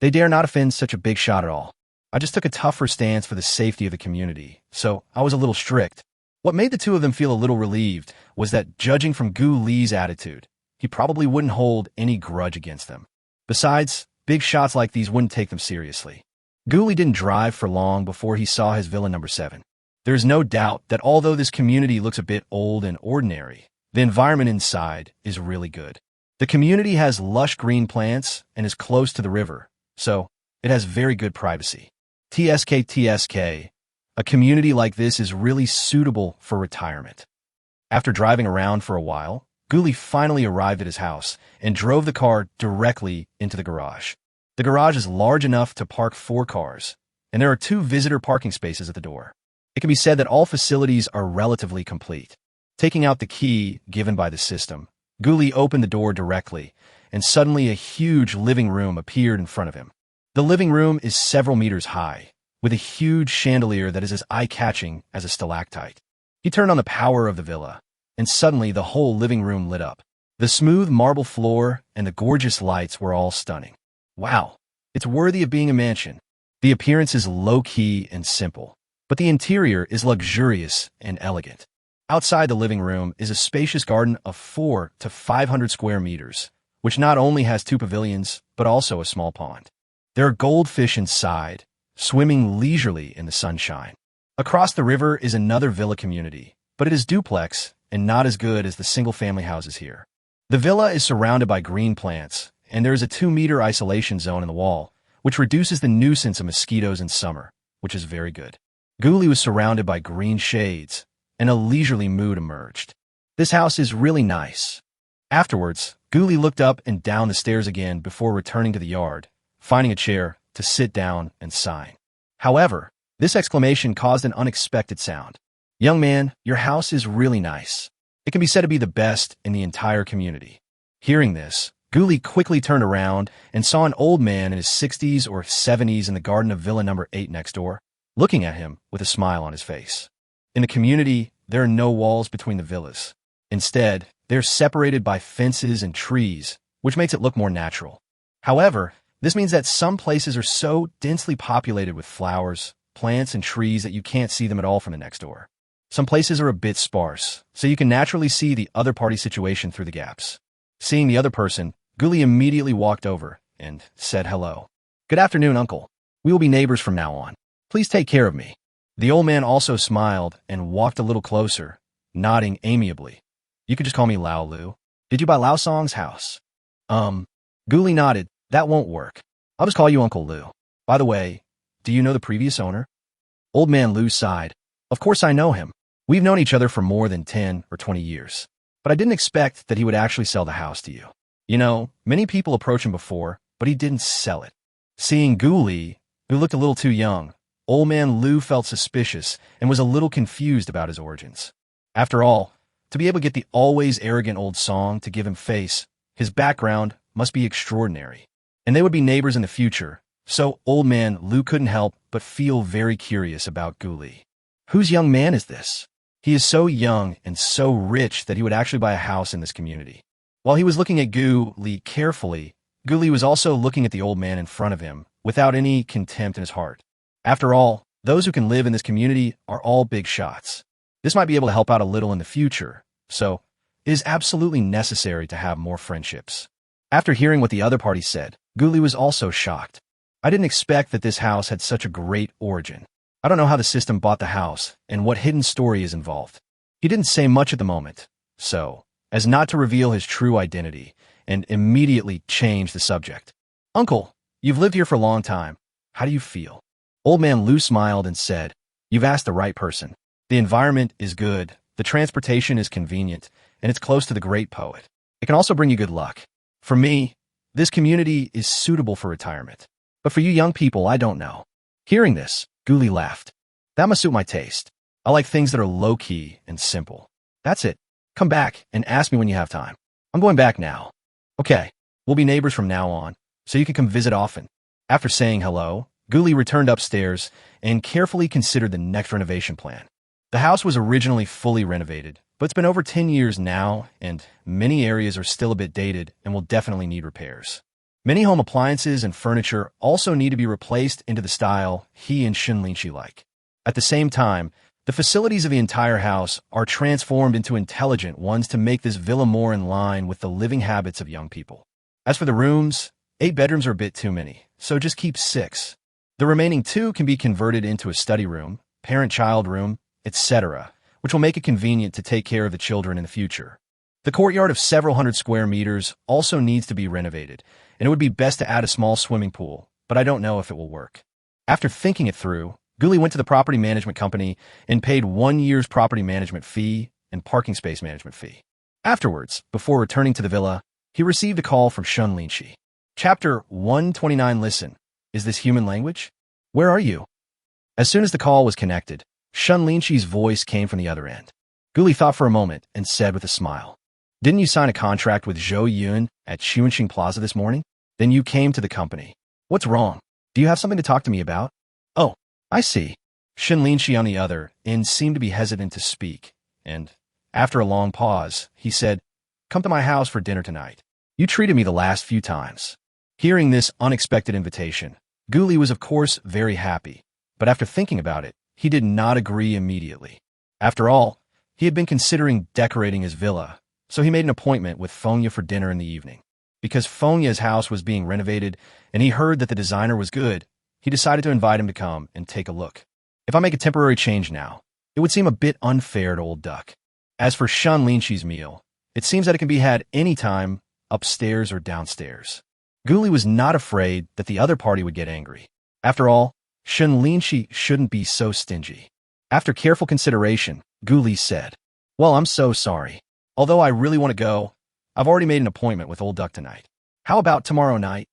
They dare not offend such a big shot at all. I just took a tougher stance for the safety of the community, so I was a little strict. What made the two of them feel a little relieved was that, judging from Gu Li's attitude, he probably wouldn't hold any grudge against them. Besides, big shots like these wouldn't take them seriously. Gu Li didn't drive for long before he saw his villa number 7. There's no doubt that although this community looks a bit old and ordinary, the environment inside is really good. The community has lush green plants and is close to the river, so it has very good privacy. TSK. A community like this is really suitable for retirement. After driving around for a while, Gu Li finally arrived at his house and drove the car directly into the garage. The garage is large enough to park 4 cars, and there are 2 visitor parking spaces at the door. It can be said that all facilities are relatively complete. Taking out the key given by the system, Gu Li opened the door directly, and suddenly a huge living room appeared in front of him. The living room is several meters high, with a huge chandelier that is as eye-catching as a stalactite. He turned on the power of the villa, and suddenly the whole living room lit up. The smooth marble floor and the gorgeous lights were all stunning. Wow, it's worthy of being a mansion. The appearance is low-key and simple, but the interior is luxurious and elegant. Outside the living room is a spacious garden of 400 to 500 square meters, which not only has 2 pavilions, but also a small pond. There are goldfish inside, swimming leisurely in the sunshine. Across the river is another villa community, but it is duplex and not as good as the single-family houses here. The villa is surrounded by green plants, and there is a 2-meter isolation zone in the wall, which reduces the nuisance of mosquitoes in summer, which is very good. Gu Li was surrounded by green shades, and a leisurely mood emerged. This house is really nice. Afterwards, Gu Li looked up and down the stairs again before returning to the yard, finding a chair to sit down and sign. However, this exclamation caused an unexpected sound. Young man, your house is really nice. It can be said to be the best in the entire community. Hearing this, Gu Li quickly turned around and saw an old man in his 60s or 70s in the garden of villa number 8 next door, looking at him with a smile on his face. In the community, there are no walls between the villas. Instead, they're separated by fences and trees, which makes it look more natural. However, this means that some places are so densely populated with flowers, plants, and trees that you can't see them at all from the next door. Some places are a bit sparse, so you can naturally see the other party's situation through the gaps. Seeing the other person, Gu Li immediately walked over and said hello. Good afternoon, uncle. We will be neighbors from now on. Please take care of me. The old man also smiled and walked a little closer, nodding amiably. You could just call me Lao Lu. Did you buy Lao Song's house? Gu Li nodded. That won't work. I'll just call you Uncle Lu. By the way, do you know the previous owner? Old man Lu sighed. Of course I know him. We've known each other for more than 10 or 20 years. But I didn't expect that he would actually sell the house to you. You know, many people approached him before, but he didn't sell it. Seeing Gu Li, who looked a little too young, old man Lu felt suspicious and was a little confused about his origins. After all, to be able to get the always arrogant old Song to give him face, his background must be extraordinary. And they would be neighbors in the future, so old man Lu couldn't help but feel very curious about Gu Li. Whose young man is this? He is so young and so rich that he would actually buy a house in this community. While he was looking at Gu Li carefully, Gu Li was also looking at the old man in front of him without any contempt in his heart. After all, those who can live in this community are all big shots. This might be able to help out a little in the future, so it is absolutely necessary to have more friendships. After hearing what the other party said, Gu Li was also shocked. I didn't expect that this house had such a great origin. I don't know how the system bought the house and what hidden story is involved. He didn't say much at the moment, so as not to reveal his true identity, and immediately changed the subject. Uncle, you've lived here for a long time. How do you feel? Old man Lu smiled and said, "You've asked the right person. The environment is good, the transportation is convenient, and it's close to the great poet. It can also bring you good luck. For me, this community is suitable for retirement. But for you young people, I don't know." Hearing this, Guli laughed. "That must suit my taste. I like things that are low-key and simple. That's it. Come back and ask me when you have time. I'm going back now." "Okay, we'll be neighbors from now on, so you can come visit often." After saying hello, Guli returned upstairs and carefully considered the next renovation plan. The house was originally fully renovated, but it's been over 10 years now, and many areas are still a bit dated and will definitely need repairs. Many home appliances and furniture also need to be replaced into the style he and Shen Linxi like. At the same time, the facilities of the entire house are transformed into intelligent ones to make this villa more in line with the living habits of young people. As for the rooms, 8 bedrooms are a bit too many, so just keep 6. The remaining 2 can be converted into a study room, parent-child room, etc., which will make it convenient to take care of the children in the future. The courtyard of several hundred square meters also needs to be renovated, and it would be best to add a small swimming pool, but I don't know if it will work. After thinking it through, Guli went to the property management company and paid 1 year's property management fee and parking space management fee. Afterwards, before returning to the villa, he received a call from Shen Linxi. Chapter 129. Listen, is this human language? Where are you? As soon as the call was connected, Shen Linxi's voice came from the other end. Guli thought for a moment and said with a smile, "Didn't you sign a contract with Zhou Yun at Xuanqing Plaza this morning? Then you came to the company. What's wrong? Do you have something to talk to me about?" "Oh, I see." Shen Linxi on the other end seemed to be hesitant to speak, and, after a long pause, he said, "Come to my house for dinner tonight. You treated me the last few times." Hearing this unexpected invitation, Guli was of course very happy, but after thinking about it, he did not agree immediately. After all, he had been considering decorating his villa, so he made an appointment with Fonya for dinner in the evening. Because Fonya's house was being renovated and he heard that the designer was good, he decided to invite him to come and take a look. If I make a temporary change now, it would seem a bit unfair to Old Duck. As for Shen Linxi's meal, it seems that it can be had any time, upstairs or downstairs. Guli was not afraid that the other party would get angry. After all, Shen Linxi shouldn't be so stingy. After careful consideration, Guli said, "Well, I'm so sorry. Although I really want to go, I've already made an appointment with Old Duck tonight. How about tomorrow night?"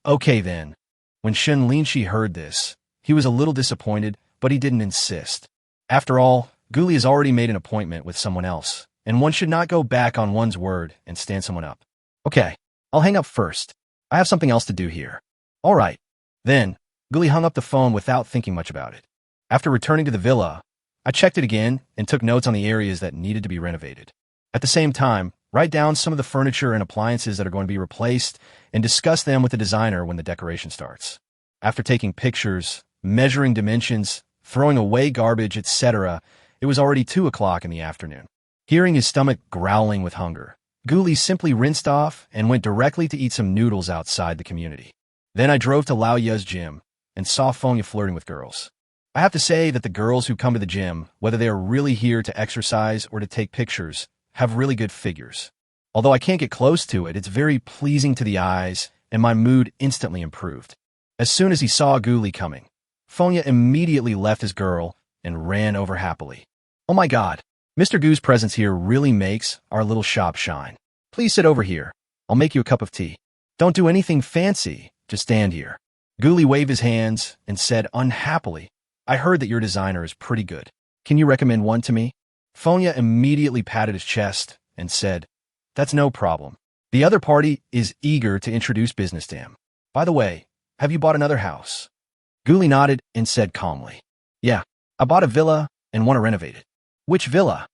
Okay then." When Shen Linxi heard this, he was a little disappointed, but he didn't insist. After all, Guli has already made an appointment with someone else, and one should not go back on one's word and stand someone up. "Okay, I'll hang up first. I have something else to do here." "All right." Then, Guli hung up the phone without thinking much about it. After returning to the villa, I checked it again and took notes on the areas that needed to be renovated. At the same time, write down some of the furniture and appliances that are going to be replaced and discuss them with the designer when the decoration starts. After taking pictures, measuring dimensions, throwing away garbage, etc., it was already 2 o'clock in the afternoon. Hearing his stomach growling with hunger, Guli simply rinsed off and went directly to eat some noodles outside the community. Then I drove to Lao Ya's gym and saw Fonya flirting with girls. I have to say that the girls who come to the gym, whether they are really here to exercise or to take pictures, have really good figures. Although I can't get close to it, it's very pleasing to the eyes, and my mood instantly improved. As soon as he saw Guli coming, Fonya immediately left his girl and ran over happily. "Oh my God, Mr. Gu's presence here really makes our little shop shine. Please sit over here. I'll make you a cup of tea. Don't do anything fancy, just stand here." Guli waved his hands and said unhappily, "I heard that your designer is pretty good. Can you recommend one to me?" Fonya immediately patted his chest and said, "That's no problem. The other party is eager to introduce business to him. By the way, have you bought another house?" Guli nodded and said calmly, "Yeah, I bought a villa and want to renovate it." "Which villa?"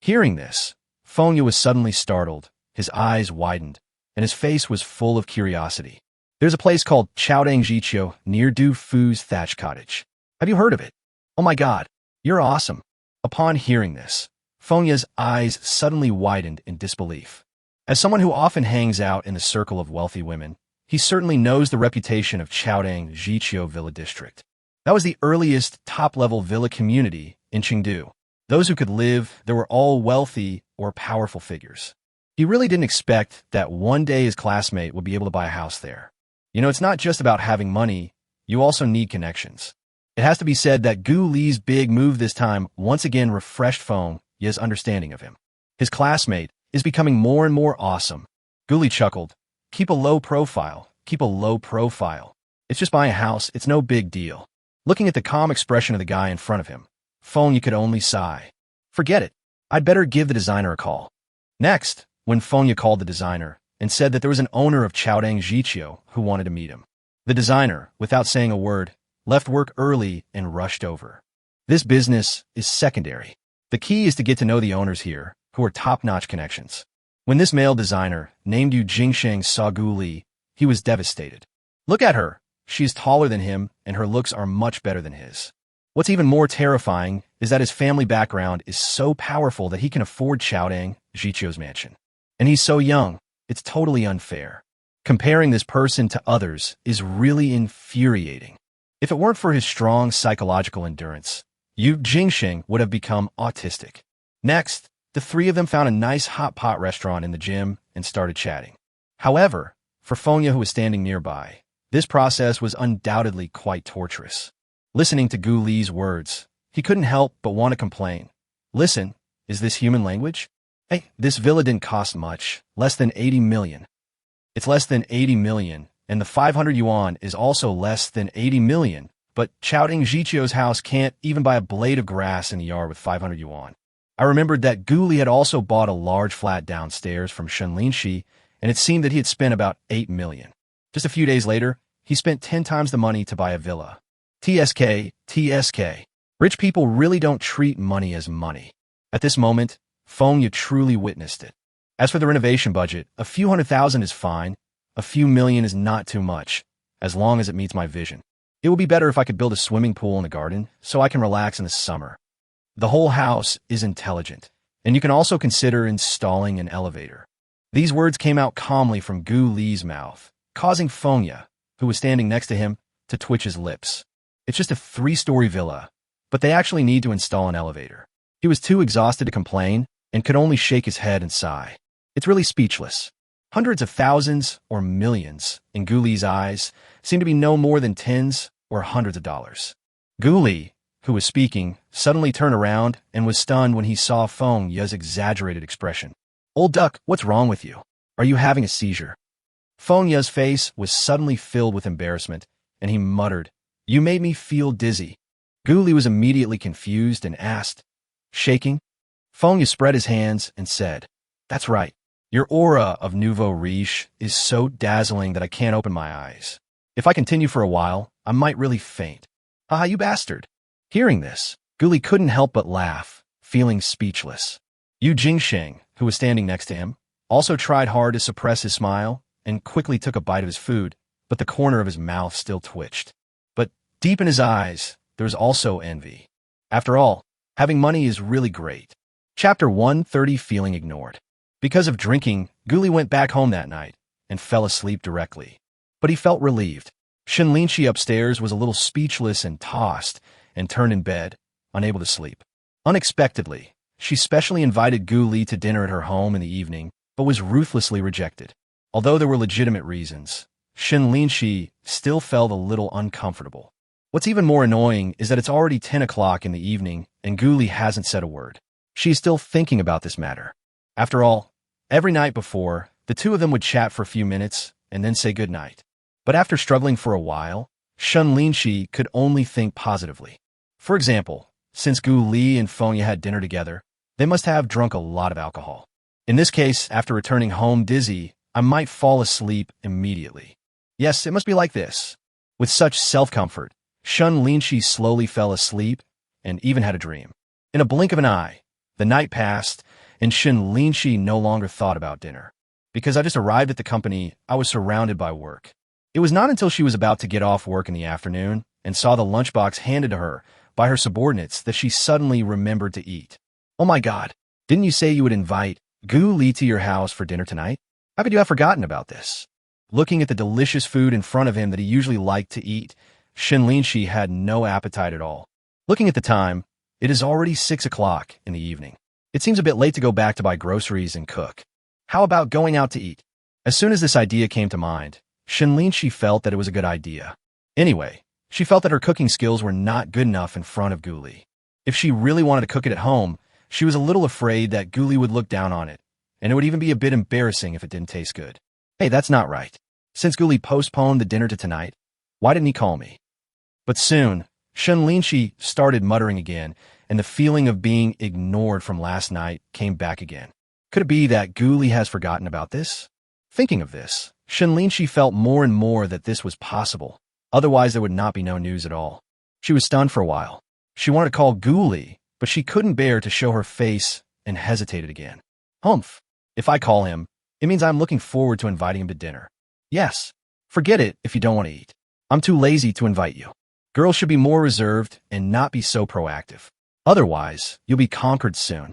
Hearing this, Fonya was suddenly startled, his eyes widened, and his face was full of curiosity. "There's a place called Chaodang Jiqiu near Du Fu's thatch cottage. Have you heard of it?" "Oh my God, you're awesome." Upon hearing this, Fonya's eyes suddenly widened in disbelief. As someone who often hangs out in the circle of wealthy women, he certainly knows the reputation of Chaodang Jiqiu Villa District. That was the earliest top-level villa community in Chengdu. Those who could live there were all wealthy or powerful figures. He really didn't expect that one day his classmate would be able to buy a house there. You know, it's not just about having money, you also need connections. It has to be said that Gu Li's big move this time once again refreshed Feng Ye's understanding of him. His classmate is becoming more and more awesome. Gu Li chuckled. Keep a low profile. Keep a low profile. It's just buying a house. It's no big deal. Looking at the calm expression of the guy in front of him, Feng Ye could only sigh. Forget it. I'd better give the designer a call. Next, when Feng Ye called the designer and said that there was an owner of Chaodang Jiqiu who wanted to meet him, the designer, without saying a word, left work early and rushed over. This business is secondary. The key is to get to know the owners here, who are top-notch connections. When this male designer named Yu Jingsheng saw Gu Li, he was devastated. Look at her. She is taller than him, and her looks are much better than his. What's even more terrifying is that his family background is so powerful that he can afford Chaodang Jiqiu's mansion. And he's so young, it's totally unfair. Comparing this person to others is really infuriating. If it weren't for his strong psychological endurance, Yu Jingsheng would have become autistic. Next, the three of them found a nice hot pot restaurant in the gym and started chatting. However, for Feng Ye, who was standing nearby, this process was undoubtedly quite torturous. Listening to Gu Li's words, he couldn't help but want to complain. Listen, is this human language? Hey, this villa didn't cost much, less than 80 million. It's less than 80 million, and the 500 yuan is also less than 80 million, but Chaodang Jiqiu's house can't even buy a blade of grass in the yard with 500 yuan. I remembered that Gu Li had also bought a large flat downstairs from Shen Linxi, and it seemed that he had spent about 8 million. Just a few days later, he spent 10 times the money to buy a villa. TSK. Rich people really don't treat money as money. At this moment, Feng Ye truly witnessed it. As for the renovation budget, a few 100,000 is fine. A few million is not too much, as long as it meets my vision. It would be better if I could build a swimming pool in the garden, so I can relax in the summer. The whole house is intelligent, and you can also consider installing an elevator. These words came out calmly from Gu Li's mouth, causing Feng Ye, who was standing next to him, to twitch his lips. It's just a 3-story villa, but they actually need to install an elevator. He was too exhausted to complain and could only shake his head and sigh. It's really speechless. Hundreds of thousands or millions in Gu Li's eyes seem to be no more than tens or hundreds of dollars. Gu Li, who was speaking, suddenly turned around and was stunned when he saw Feng Ye's exaggerated expression. Old duck, what's wrong with you? Are you having a seizure? Feng Ye's face was suddenly filled with embarrassment, and he muttered, You made me feel dizzy. Gu Li was immediately confused and asked, Shaking? Feng Ye spread his hands and said, That's right. Your aura of nouveau riche is so dazzling that I can't open my eyes. If I continue for a while, I might really faint. Haha, you bastard. Hearing this, Gu Li couldn't help but laugh, feeling speechless. Yu Jingsheng, who was standing next to him, also tried hard to suppress his smile and quickly took a bite of his food, but the corner of his mouth still twitched. But deep in his eyes, there was also envy. After all, having money is really great. Chapter 130, Feeling Ignored. Because of drinking, Gu Li went back home that night and fell asleep directly. But he felt relieved. Shen Linxi upstairs was a little speechless and tossed and turned in bed, unable to sleep. Unexpectedly, she specially invited Gu Li to dinner at her home in the evening, but was ruthlessly rejected. Although there were legitimate reasons, Shen Linxi still felt a little uncomfortable. What's even more annoying is that it's already 10 o'clock in the evening and Gu Li hasn't said a word. She is still thinking about this matter. After all, every night before, the two of them would chat for a few minutes and then say goodnight. But after struggling for a while, Shen Linxi could only think positively. For example, since Gu Li and Feng Ye had dinner together, they must have drunk a lot of alcohol. In this case, after returning home dizzy, I might fall asleep immediately. Yes, it must be like this. With such self-comfort, Shen Linxi slowly fell asleep and even had a dream. In a blink of an eye, the night passed, and Shen Linxi no longer thought about dinner. Because I just arrived at the company, I was surrounded by work. It was not until she was about to get off work in the afternoon and saw the lunchbox handed to her by her subordinates that she suddenly remembered to eat. Oh my God, didn't you say you would invite Gu Li to your house for dinner tonight? How could you have forgotten about this? Looking at the delicious food in front of him that he usually liked to eat, Shen Linxi had no appetite at all. Looking at the time, it is already 6 o'clock in the evening. It seems a bit late to go back to buy groceries and cook. How about going out to eat? As soon as this idea came to mind, Shen Linxi felt that it was a good idea. Anyway, She felt that her cooking skills were not good enough in front of Guli. If she really wanted to cook it at home, she was a little afraid that Guli would look down on it, and it would even be a bit embarrassing if it didn't taste good. Hey, that's not right. Since Guli postponed the dinner to tonight, why didn't he call me? But soon, Shen Linxi started muttering again, and the feeling of being ignored from last night came back again. Could it be that Guli has forgotten about this? Thinking of this, Shen Linxi felt more and more that this was possible. Otherwise, there would not be no news at all. She was stunned for a while. She wanted to call Guli, but she couldn't bear to show her face and hesitated again. Humph. If I call him, it means I'm looking forward to inviting him to dinner. Yes. Forget it if you don't want to eat. I'm too lazy to invite you. Girls should be more reserved and not be so proactive. Otherwise, you'll be conquered soon.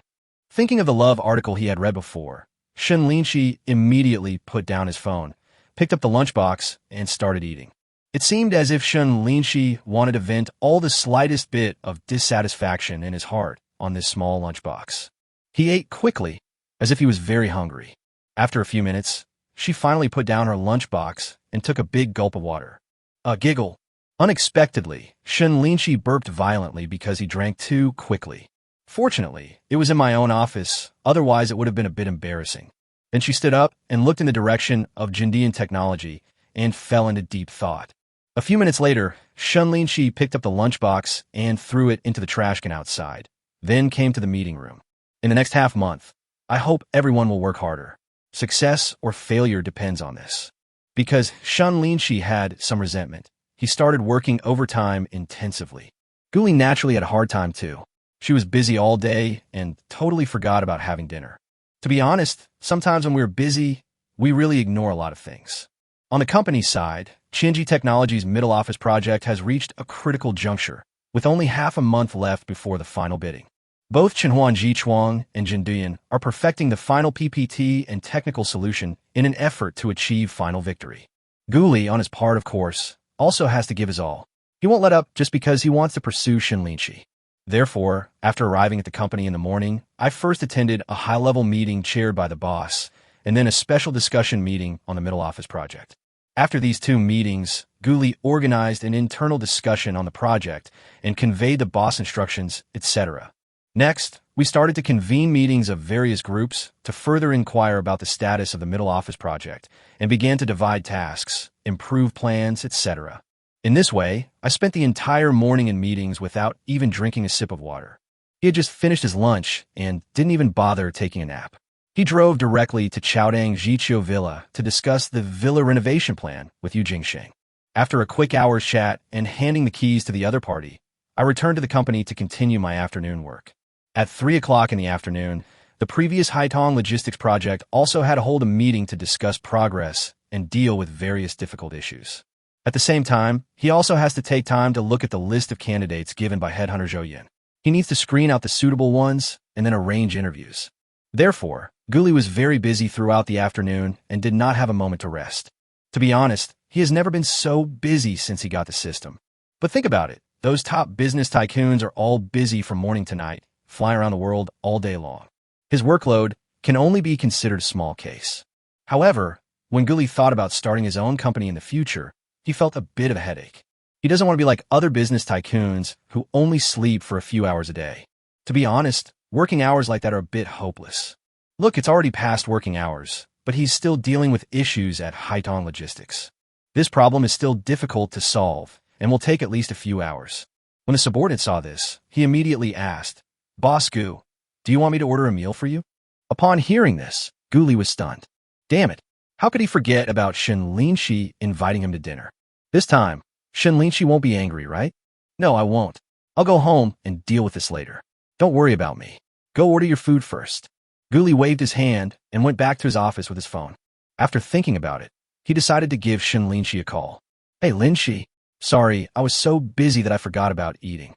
Thinking of the love article he had read before, Shen Linxi immediately put down his phone, picked up the lunchbox, and started eating. It seemed as if Shen Linxi wanted to vent all the slightest bit of dissatisfaction in his heart on this small lunchbox. He ate quickly, as if he was very hungry. After a few minutes, she finally put down her lunchbox and took a big gulp of water. A giggle. Unexpectedly, Shen Linxi burped violently because he drank too quickly. Fortunately, it was in my own office, otherwise it would have been a bit embarrassing. Then she stood up and looked in the direction of Jindian technology and fell into deep thought. A few minutes later, Shen Linxi picked up the lunchbox and threw it into the trash can outside, then came to the meeting room. In the next half-month, I hope everyone will work harder. Success or failure depends on this. Because Shen Linxi had some resentment, he started working overtime intensively. Guli naturally had a hard time too. She was busy all day and totally forgot about having dinner. To be honest, sometimes when we're busy, we really ignore a lot of things. On the company side, Qinji Technology's middle office project has reached a critical juncture, with only half a month left before the final bidding. Both Chenhuan Jichuang and Jindian are perfecting the final PPT and technical solution in an effort to achieve final victory. Guli, on his part of course, also has to give his all. He won't let up just because he wants to pursue Shen Linxi. Therefore, after arriving at the company in the morning, I first attended a high-level meeting chaired by the boss, and then a special discussion meeting on the middle office project. After these two meetings, Guli organized an internal discussion on the project and conveyed the boss instructions, etc. Next, we started to convene meetings of various groups to further inquire about the status of the middle office project and began to divide tasks, improve plans, etc. In this way, I spent the entire morning in meetings without even drinking a sip of water. He had just finished his lunch and didn't even bother taking a nap. He drove directly to Chaodang Jiqiu Villa to discuss the villa renovation plan with Yu Jingsheng. After a quick hour's chat and handing the keys to the other party, I returned to the company to continue my afternoon work. At 3 o'clock in the afternoon, the previous Haitong logistics project also had to hold a meeting to discuss progress and deal with various difficult issues. At the same time, he also has to take time to look at the list of candidates given by headhunter Zhou Yin. He needs to screen out the suitable ones and then arrange interviews. Therefore, Guli was very busy throughout the afternoon and did not have a moment to rest. To be honest, he has never been so busy since he got the system. But think about it. Those top business tycoons are all busy from morning to night, flying around the world all day long. His workload can only be considered a small case. However, when Guli thought about starting his own company in the future, he felt a bit of a headache. He doesn't want to be like other business tycoons who only sleep for a few hours a day. To be honest, working hours like that are a bit hopeless. Look, it's already past working hours, but he's still dealing with issues at Haitong Logistics. This problem is still difficult to solve and will take at least a few hours. When the subordinate saw this, he immediately asked, "Boss Gu, do you want me to order a meal for you?" Upon hearing this, Guli was stunned. Damn it, how could he forget about Shen Linxi inviting him to dinner? This time, Shen Linxi won't be angry, right? No, I won't. I'll go home and deal with this later. Don't worry about me. Go order your food first. Guli waved his hand and went back to his office with his phone. After thinking about it, he decided to give Shen Linxi a call. Hey, Linxi. Sorry, I was so busy that I forgot about eating.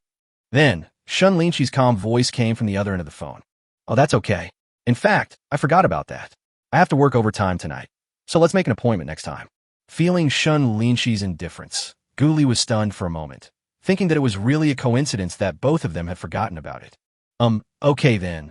Then, Shen Linxi's calm voice came from the other end of the phone. Oh, that's okay. In fact, I forgot about that. I have to work overtime tonight, so let's make an appointment next time. Feeling Shen Linxi's indifference, Guli was stunned for a moment, thinking that it was really a coincidence that both of them had forgotten about it. Okay then.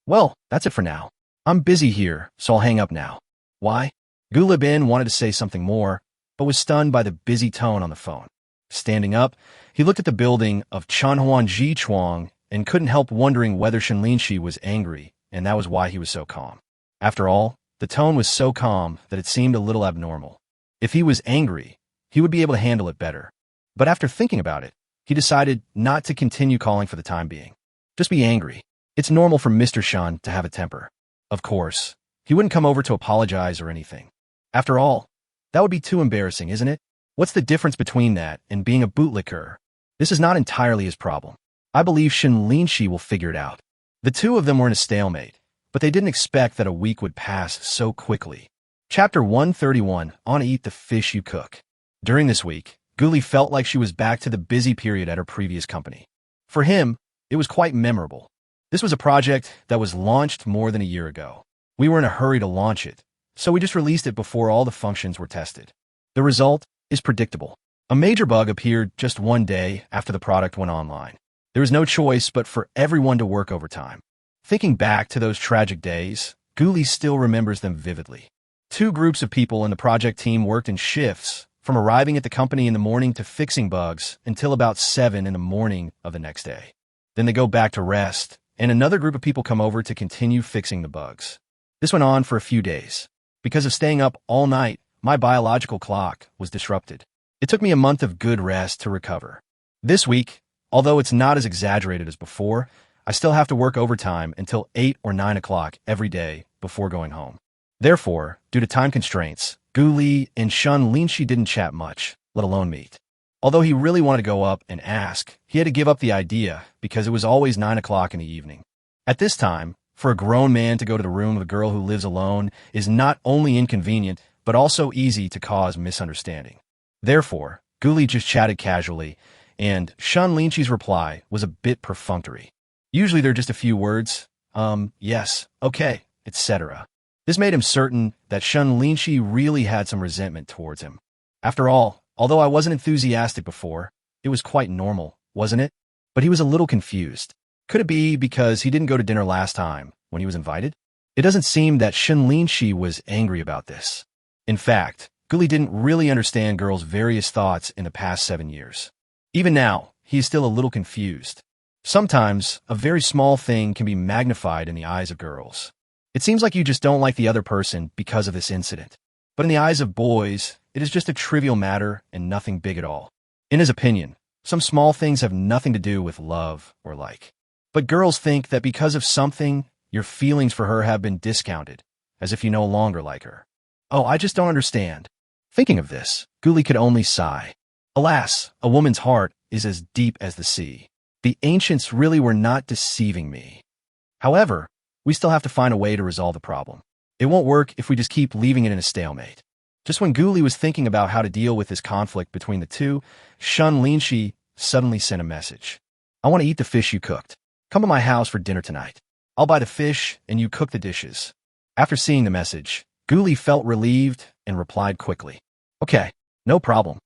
Well, that's it for now. I'm busy here, so I'll hang up now. Why? Guli Bin wanted to say something more, but was stunned by the busy tone on the phone. Standing up, he looked at the building of Chanhuan Jichuang and couldn't help wondering whether Shen Linxi was angry, and that was why he was so calm. After all, the tone was so calm that it seemed a little abnormal. If he was angry, he would be able to handle it better. But after thinking about it, he decided not to continue calling for the time being. Just be angry. It's normal for Mr. Shen to have a temper. Of course, he wouldn't come over to apologize or anything. After all, that would be too embarrassing, isn't it? What's the difference between that and being a bootlicker? This is not entirely his problem. I believe Shen Linxi will figure it out. The two of them were in a stalemate, but they didn't expect that a week would pass so quickly. Chapter 131, On Eat the Fish You Cook. During this week, Guli felt like she was back to the busy period at her previous company. For him, it was quite memorable. This was a project that was launched more than a year ago. We were in a hurry to launch it, so we just released it before all the functions were tested. The result is predictable. A major bug appeared just one day after the product went online. There was no choice but for everyone to work overtime. Thinking back to those tragic days, Guli still remembers them vividly. Two groups of people in the project team worked in shifts, from arriving at the company in the morning to fixing bugs until about 7 in the morning of the next day. Then they go back to rest, and another group of people come over to continue fixing the bugs. This went on for a few days. Because of staying up all night, my biological clock was disrupted. It took me a month of good rest to recover. This week, although it's not as exaggerated as before, I still have to work overtime until 8 or 9 o'clock every day before going home. Therefore, due to time constraints, Guli and Shen Linxi didn't chat much, let alone meet. Although he really wanted to go up and ask, he had to give up the idea because it was always 9 o'clock in the evening. At this time, for a grown man to go to the room of a girl who lives alone is not only inconvenient, but also easy to cause misunderstanding. Therefore, Guli just chatted casually, and Shen Linxi's reply was a bit perfunctory. Usually they're just a few words, yes, okay, etc. This made him certain that Shen Linxi really had some resentment towards him. After all, although I wasn't enthusiastic before, it was quite normal, wasn't it? But he was a little confused. Could it be because he didn't go to dinner last time when he was invited? It doesn't seem that Shen Linxi was angry about this. In fact, Guli didn't really understand girls' various thoughts in the past 7 years. Even now, he is still a little confused. Sometimes, a very small thing can be magnified in the eyes of girls. It seems like you just don't like the other person because of this incident. But in the eyes of boys, it is just a trivial matter and nothing big at all. In his opinion, some small things have nothing to do with love or like. But girls think that because of something, your feelings for her have been discounted, as if you no longer like her. Oh, I just don't understand. Thinking of this, Guli could only sigh. Alas, a woman's heart is as deep as the sea. The ancients really were not deceiving me. However, we still have to find a way to resolve the problem. It won't work if we just keep leaving it in a stalemate. Just when Guli was thinking about how to deal with this conflict between the two, Shen Linxi suddenly sent a message. I want to eat the fish you cooked. Come to my house for dinner tonight. I'll buy the fish and you cook the dishes. After seeing the message, Guli felt relieved and replied quickly. Okay, no problem.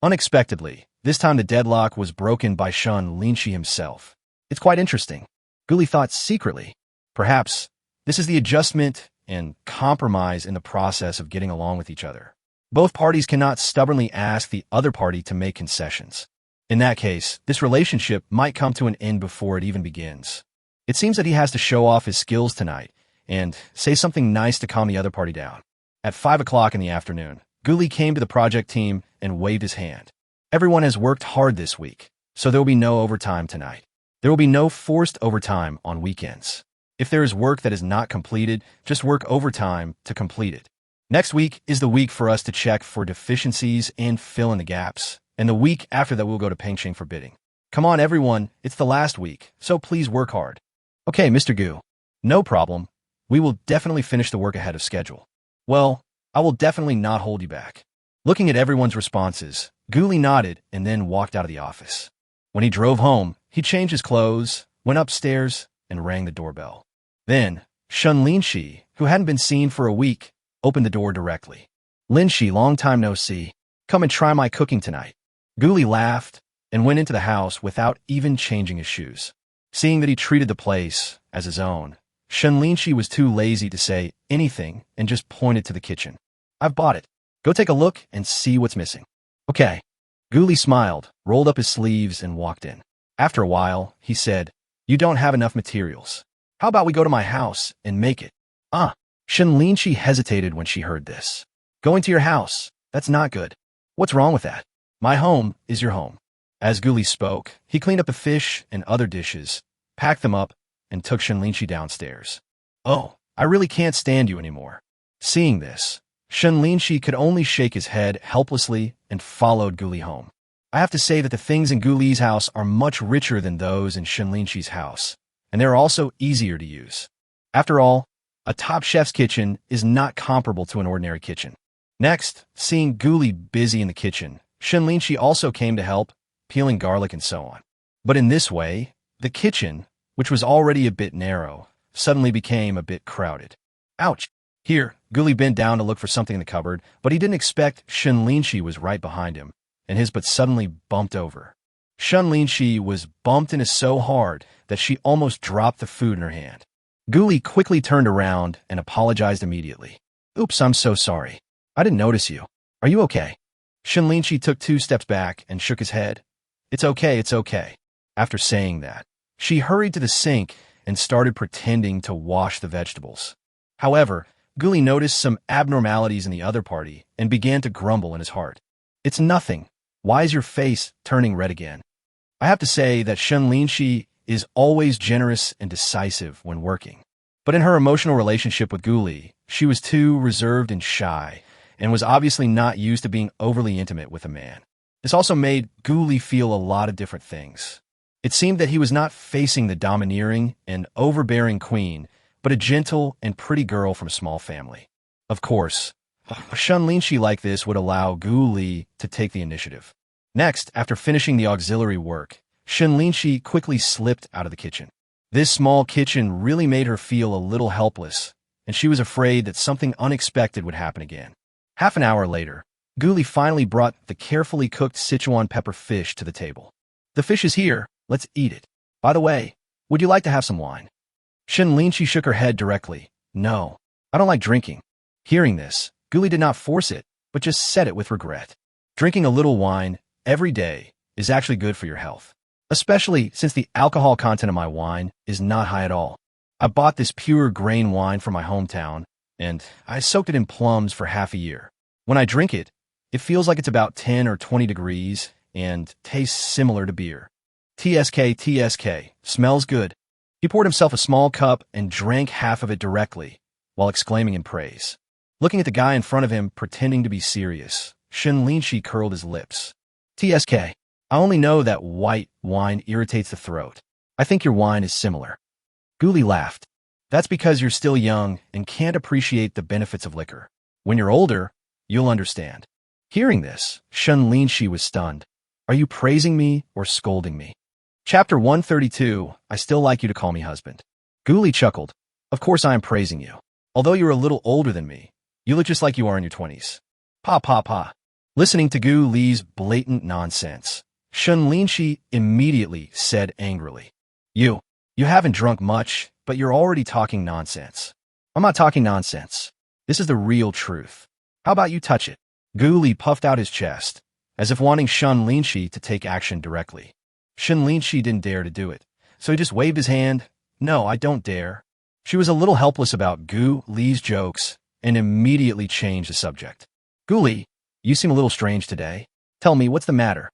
Unexpectedly, this time the deadlock was broken by Shen Linxi himself. It's quite interesting. Guli thought secretly. Perhaps this is the adjustment and compromise in the process of getting along with each other. Both parties cannot stubbornly ask the other party to make concessions. In that case, this relationship might come to an end before it even begins. It seems that he has to show off his skills tonight and say something nice to calm the other party down. At 5 o'clock in the afternoon, Guli came to the project team and waved his hand. Everyone has worked hard this week, so there will be no overtime tonight. There will be no forced overtime on weekends. If there is work that is not completed, just work overtime to complete it. Next week is the week for us to check for deficiencies and fill in the gaps, and the week after that we'll go to Pengqing for bidding. Come on, everyone, it's the last week, so please work hard. Okay, Mr. Gu. No problem. We will definitely finish the work ahead of schedule. Well, I will definitely not hold you back. Looking at everyone's responses, Guli nodded and then walked out of the office. When he drove home, he changed his clothes, went upstairs, and rang the doorbell. Then, Shen Linxi, who hadn't been seen for a week, opened the door directly. Linxi, long time no see. Come and try my cooking tonight. Guli laughed and went into the house without even changing his shoes. Seeing that he treated the place as his own, Shen Linxi was too lazy to say anything and just pointed to the kitchen. I've bought it. Go take a look and see what's missing. Okay. Guli smiled, rolled up his sleeves, and walked in. After a while, he said, "You don't have enough materials. How about we go to my house and make it?" Ah, Shen Linxi hesitated when she heard this. "Going to your house? That's not good. What's wrong with that? My home is your home." As Guli spoke, he cleaned up the fish and other dishes, packed them up, and took Shen Linxi downstairs. "Oh, I really can't stand you anymore." Seeing this, Shen Linxi could only shake his head helplessly and followed Guli home. I have to say that the things in Guli's house are much richer than those in Shen Linxi's house, and they're also easier to use. After all, a top chef's kitchen is not comparable to an ordinary kitchen. Next, seeing Guli busy in the kitchen, Shen Linxi also came to help, peeling garlic and so on. But in this way, the kitchen, which was already a bit narrow, suddenly became a bit crowded. Ouch! Here, Guli bent down to look for something in the cupboard, but he didn't expect Shen Linxi was right behind him, and his butt suddenly bumped over. Shen Linxi was bumped into so hard that she almost dropped the food in her hand. Guli quickly turned around and apologized immediately. "Oops, I'm so sorry. I didn't notice you. Are you okay?" Shen Linxi took 2 steps back and shook his head. It's okay. After saying that, she hurried to the sink and started pretending to wash the vegetables. However, Guli noticed some abnormalities in the other party and began to grumble in his heart. "It's nothing. Why is your face turning red again?" I have to say that Shen Linxi is always generous and decisive when working. But in her emotional relationship with Guli, she was too reserved and shy, and was obviously not used to being overly intimate with a man. This also made Guli feel a lot of different things. It seemed that he was not facing the domineering and overbearing queen, but a gentle and pretty girl from a small family. Of course, a Shen Linxi like this would allow Guli to take the initiative. Next, after finishing the auxiliary work, Shen Linxi quickly slipped out of the kitchen. This small kitchen really made her feel a little helpless, and she was afraid that something unexpected would happen again. Half an hour later, Guli finally brought the carefully cooked Sichuan pepper fish to the table. "The fish is here. Let's eat it. By the way, would you like to have some wine?" Shen Linxi shook her head directly. "No, I don't like drinking." Hearing this, Guli did not force it, but just said it with regret. Drinking a little wine every day is actually good for your health, especially since the alcohol content of my wine is not high at all. I bought this pure grain wine from my hometown, and I soaked it in plums for half a year. When I drink it, it feels like it's about 10 or 20 degrees and tastes similar to beer. TSK, smells good. He poured himself a small cup and drank half of it directly, while exclaiming in praise. Looking at the guy in front of him pretending to be serious, Shen Linxi curled his lips. "TSK, I only know that white wine irritates the throat. I think your wine is similar." Guli laughed. "That's because you're still young and can't appreciate the benefits of liquor. When you're older, you'll understand." Hearing this, Shen Linxi was stunned. "Are you praising me or scolding me?" Chapter 132, I still like you to call me husband. Guli chuckled. "Of course I am praising you. Although you're a little older than me, you look just like you are in your 20s. Pa. Listening to Guli's blatant nonsense, Shen Linxi immediately said angrily, You haven't drunk much, but you're already talking nonsense." "I'm not talking nonsense. This is the real truth. How about you touch it?" Guli puffed out his chest, as if wanting Shen Linxi to take action directly. Shen Linxi didn't dare to do it, so he just waved his hand. "No, I don't dare." She was a little helpless about Guli's jokes and immediately changed the subject. "Guli, you seem a little strange today. Tell me, what's the matter?"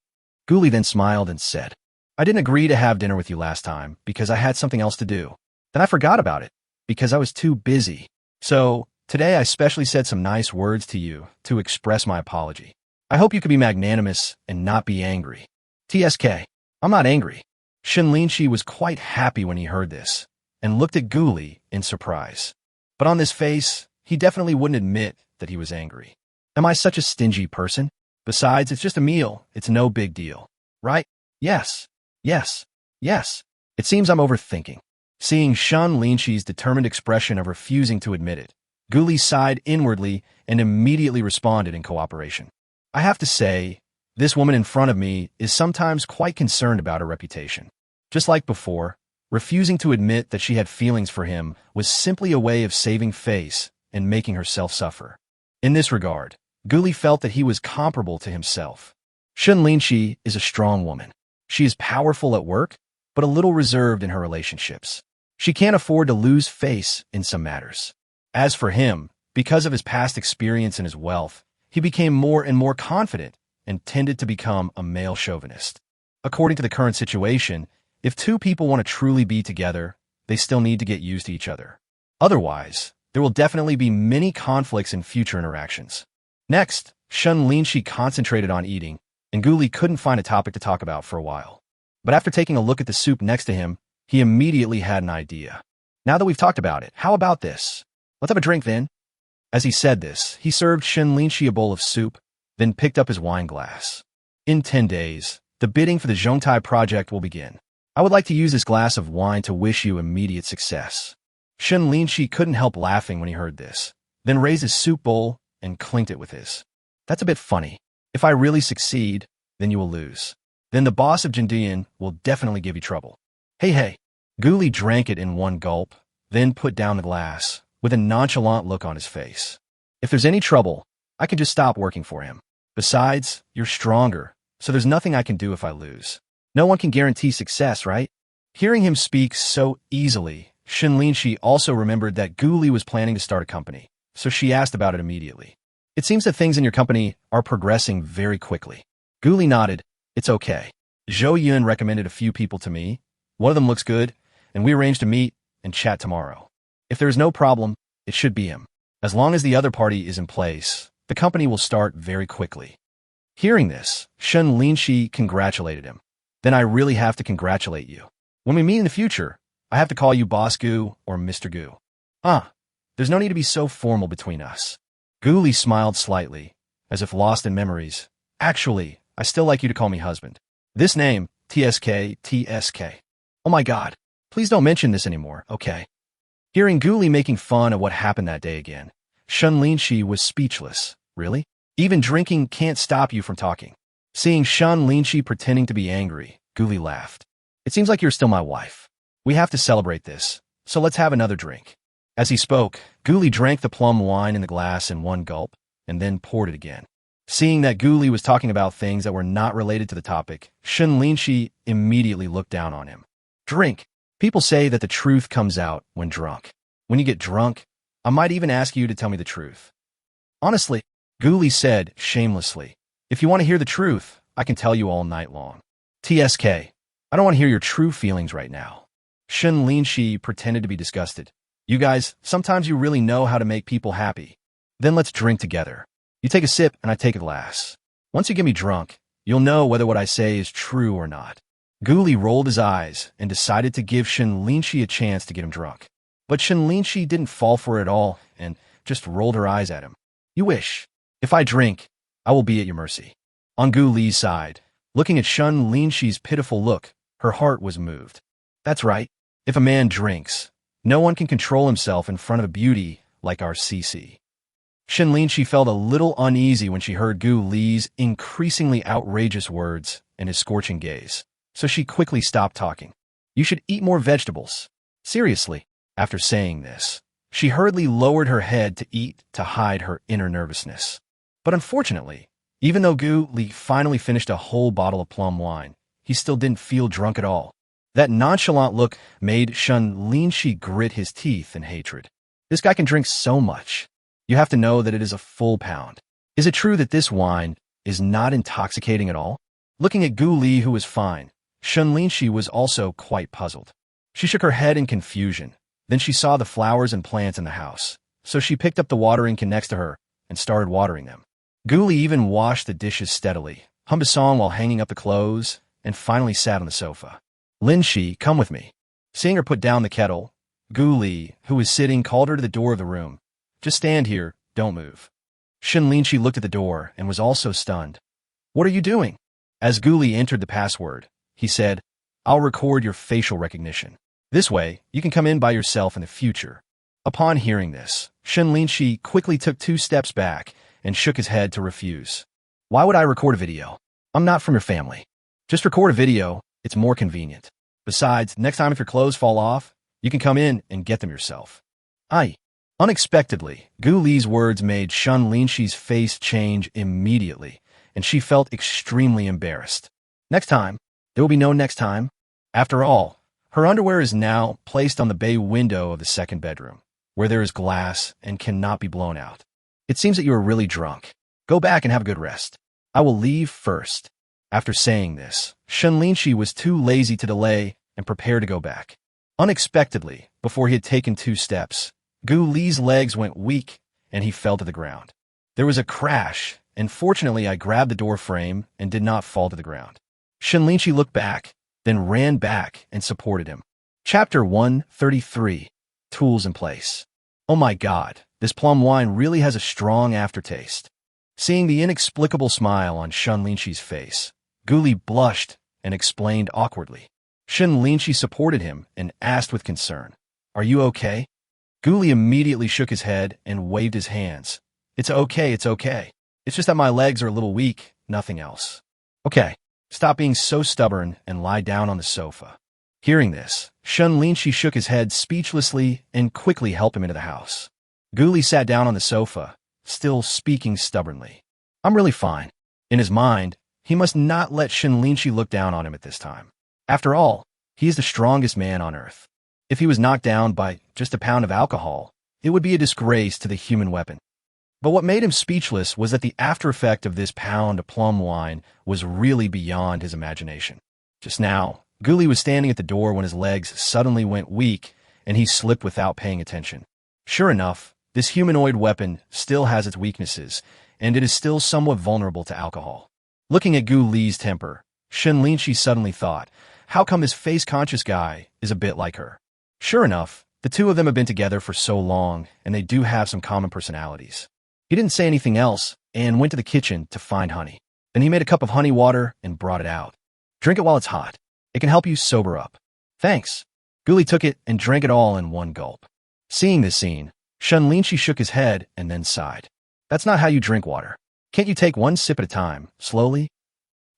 Guli then smiled and said, "I didn't agree to have dinner with you last time because I had something else to do. Then I forgot about it because I was too busy. So today I specially said some nice words to you to express my apology. I hope you can be magnanimous and not be angry." "TSK, I'm not angry." Shen Linxi was quite happy when he heard this and looked at Guli in surprise. But on his face, he definitely wouldn't admit that he was angry. "Am I such a stingy person? Besides, it's just a meal. It's no big deal. Right? Yes. It seems I'm overthinking." Seeing Shen Linxi's determined expression of refusing to admit it, Guli sighed inwardly and immediately responded in cooperation. "I have to say, this woman in front of me is sometimes quite concerned about her reputation. Just like before, refusing to admit that she had feelings for him was simply a way of saving face and making herself suffer. In this regard, Guli felt that he was comparable to himself. Shen Linxi is a strong woman. She is powerful at work, but a little reserved in her relationships. She can't afford to lose face in some matters. As for him, because of his past experience and his wealth, he became more and more confident and tended to become a male chauvinist. According to the current situation, if two people want to truly be together, they still need to get used to each other. Otherwise, there will definitely be many conflicts in future interactions. Next, Shen Linxi concentrated on eating, and Guli couldn't find a topic to talk about for a while. But after taking a look at the soup next to him, he immediately had an idea. Now that we've talked about it, how about this? Let's have a drink then. As he said this, he served Shen Linxi a bowl of soup, then picked up his wine glass. In 10 days, the bidding for the Zhongtai project will begin. I would like to use this glass of wine to wish you immediate success. Shen Linxi couldn't help laughing when he heard this, then raised his soup bowl and clinked it with his. That's a bit funny. If I really succeed, then you will lose. Then the boss of Jindian will definitely give you trouble. Hey. Guli drank it in one gulp, then put down the glass, with a nonchalant look on his face. If there's any trouble, I can just stop working for him. Besides, you're stronger, so there's nothing I can do if I lose. No one can guarantee success, right? Hearing him speak so easily, Shen Linxi also remembered that Guli was planning to start a company, so she asked about it immediately. It seems that things in your company are progressing very quickly. Guli nodded. It's okay. Zhou Yun recommended a few people to me. One of them looks good, and we arranged to meet and chat tomorrow. If there is no problem, it should be him. As long as the other party is in place, the company will start very quickly. Hearing this, Shen Linxi congratulated him. Then I really have to congratulate you. When we meet in the future, I have to call you Boss Gu or Mr. Gu. There's no need to be so formal between us. Guli smiled slightly, as if lost in memories. Actually, I still like you to call me husband. This name, TSK. Oh my god, please don't mention this anymore, okay? Hearing Guli making fun of what happened that day again, Shen Linxi was speechless. Really? Even drinking can't stop you from talking. Seeing Shen Linxi pretending to be angry, Guli laughed. It seems like you're still my wife. We have to celebrate this, so let's have another drink. As he spoke, Guli drank the plum wine in the glass in one gulp, and then poured it again. Seeing that Guli was talking about things that were not related to the topic, Shen Linxi immediately looked down on him. Drink. People say that the truth comes out when drunk. When you get drunk, I might even ask you to tell me the truth. Honestly, Guli said shamelessly, if you want to hear the truth, I can tell you all night long. TSK, I don't want to hear your true feelings right now. Shen Linxi pretended to be disgusted. You guys, sometimes you really know how to make people happy. Then let's drink together. You take a sip and I take a glass. Once you get me drunk, you'll know whether what I say is true or not. Guli rolled his eyes and decided to give Shen Linxi a chance to get him drunk. But Shen Linxi didn't fall for it at all and just rolled her eyes at him. You wish. If I drink, I will be at your mercy. On Guli's side, looking at Shen Linxi's pitiful look, her heart was moved. That's right. If a man drinks, no one can control himself in front of a beauty like our CC. Shen Linxi felt a little uneasy when she heard Guli's increasingly outrageous words and his scorching gaze, so she quickly stopped talking. You should eat more vegetables. Seriously. After saying this, she hurriedly lowered her head to eat to hide her inner nervousness. But unfortunately, even though Guli finally finished a whole bottle of plum wine, he still didn't feel drunk at all. That nonchalant look made Shen Linxi grit his teeth in hatred. This guy can drink so much. You have to know that it is a full pound. Is it true that this wine is not intoxicating at all? Looking at Guli, who was fine, Shen Linxi was also quite puzzled. She shook her head in confusion. Then she saw the flowers and plants in the house, so she picked up the watering can next to her and started watering them. Guli even washed the dishes steadily, hummed a song while hanging up the clothes, and finally sat on the sofa. Linxi, come with me. Seeing her put down the kettle, Guli, who was sitting, called her to the door of the room. Just stand here, don't move. Shen Linxi looked at the door and was also stunned. What are you doing? As Guli entered the password, he said, I'll record your facial recognition. This way, you can come in by yourself in the future. Upon hearing this, Shen Linxi quickly took 2 steps back and shook his head to refuse. Why would I record a video? I'm not from your family. Just record a video, it's more convenient. Besides, next time if your clothes fall off, you can come in and get them yourself. Unexpectedly, Guli's words made Shen Linxi's face change immediately, and she felt extremely embarrassed. Next time. There will be no next time. After all, her underwear is now placed on the bay window of the second bedroom, where there is glass and cannot be blown out. It seems that you are really drunk. Go back and have a good rest. I will leave first. After saying this, Shen Linxi was too lazy to delay and prepared to go back. Unexpectedly, before he had taken 2 steps, Gu Li's legs went weak and he fell to the ground. There was a crash, and fortunately I grabbed the door frame and did not fall to the ground. Shen Linxi looked back, then ran back and supported him. Chapter 133. Tools in place. Oh my god, this plum wine really has a strong aftertaste. Seeing the inexplicable smile on Shen Linxi's face, Gu Li blushed and explained awkwardly. Shen Linxi supported him and asked with concern, "Are you okay?" Gu Li immediately shook his head and waved his hands. It's okay. It's just that my legs are a little weak, nothing else." "Okay, stop being so stubborn and lie down on the sofa." Hearing this, Shen Linxi shook his head speechlessly and quickly helped him into the house. Gu Li sat down on the sofa, still speaking stubbornly. "I'm really fine." In his mind, he must not let Shen Linxi look down on him at this time. After all, he is the strongest man on earth. If he was knocked down by just a pound of alcohol, it would be a disgrace to the human weapon. But what made him speechless was that the after effect of this pound of plum wine was really beyond his imagination. Just now, Gu Li was standing at the door when his legs suddenly went weak and he slipped without paying attention. Sure enough, this humanoid weapon still has its weaknesses, and it is still somewhat vulnerable to alcohol. Looking at Gu Li's temper, Shen Linxi suddenly thought, how come this face-conscious guy is a bit like her? Sure enough, the two of them have been together for so long, and they do have some common personalities. He didn't say anything else and went to the kitchen to find honey. Then he made a cup of honey water and brought it out. "Drink it while it's hot. It can help you sober up." "Thanks." Gu Li took it and drank it all in one gulp. Seeing this scene, Shen Linxi shook his head and then sighed. "That's not how you drink water. Can't you take one sip at a time, slowly?"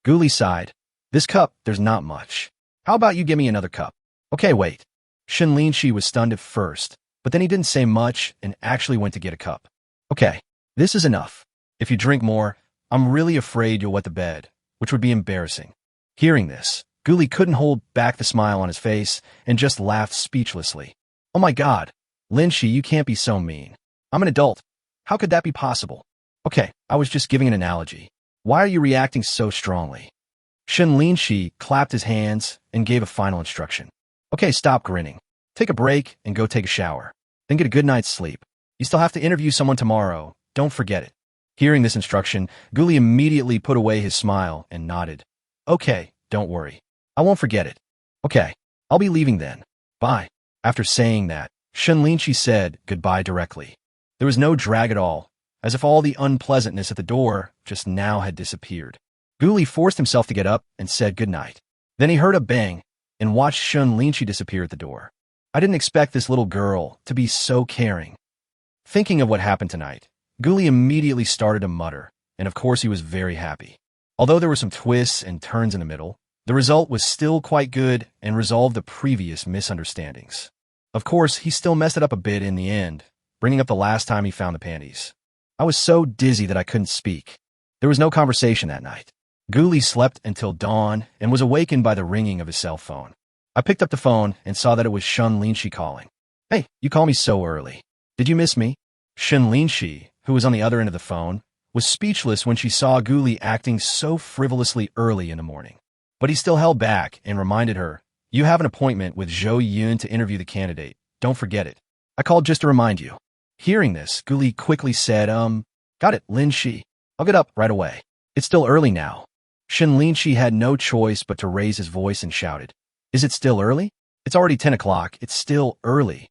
Gu Li sighed. "This cup, there's not much. How about you give me another cup?" "Okay, wait." Shen Linxi was stunned at first, but then he didn't say much and actually went to get a cup. "Okay, this is enough. If you drink more, I'm really afraid you'll wet the bed, which would be embarrassing." Hearing this, Gu Li couldn't hold back the smile on his face and just laughed speechlessly. "Oh my god, Linxi, you can't be so mean. I'm an adult. How could that be possible?" "Okay, I was just giving an analogy. Why are you reacting so strongly?" Shen Linxi clapped his hands and gave a final instruction. "Okay, stop grinning. Take a break and go take a shower. Then get a good night's sleep. You still have to interview someone tomorrow. Don't forget it." Hearing this instruction, Gu Li immediately put away his smile and nodded. "Okay, don't worry. I won't forget it." "Okay, I'll be leaving then. Bye." After saying that, Shen Linxi said goodbye directly. There was no drag at all, as if all the unpleasantness at the door just now had disappeared. Gu Li forced himself to get up and said goodnight. Then he heard a bang and watched Shen Linxi disappear at the door. I didn't expect this little girl to be so caring. Thinking of what happened tonight, Gu Li immediately started to mutter, and of course he was very happy. Although there were some twists and turns in the middle, the result was still quite good and resolved the previous misunderstandings. Of course, he still messed it up a bit in the end, bringing up the last time he found the panties. "I was so dizzy that I couldn't speak." There was no conversation that night. Gu Li slept until dawn and was awakened by the ringing of his cell phone. I picked up the phone and saw that it was Shen Linxi calling. "Hey, you call me so early. Did you miss me?" Shen Linxi, who was on the other end of the phone, was speechless when she saw Gu Li acting so frivolously early in the morning. But he still held back and reminded her, "You have an appointment with Zhou Yun to interview the candidate. Don't forget it. I called just to remind you." Hearing this, Gu Li quickly said, "Got it, Linxi. I'll get up right away. It's still early now." Shen Linxi had no choice but to raise his voice and shouted, "Is it still early? It's already 10 o'clock. It's still early."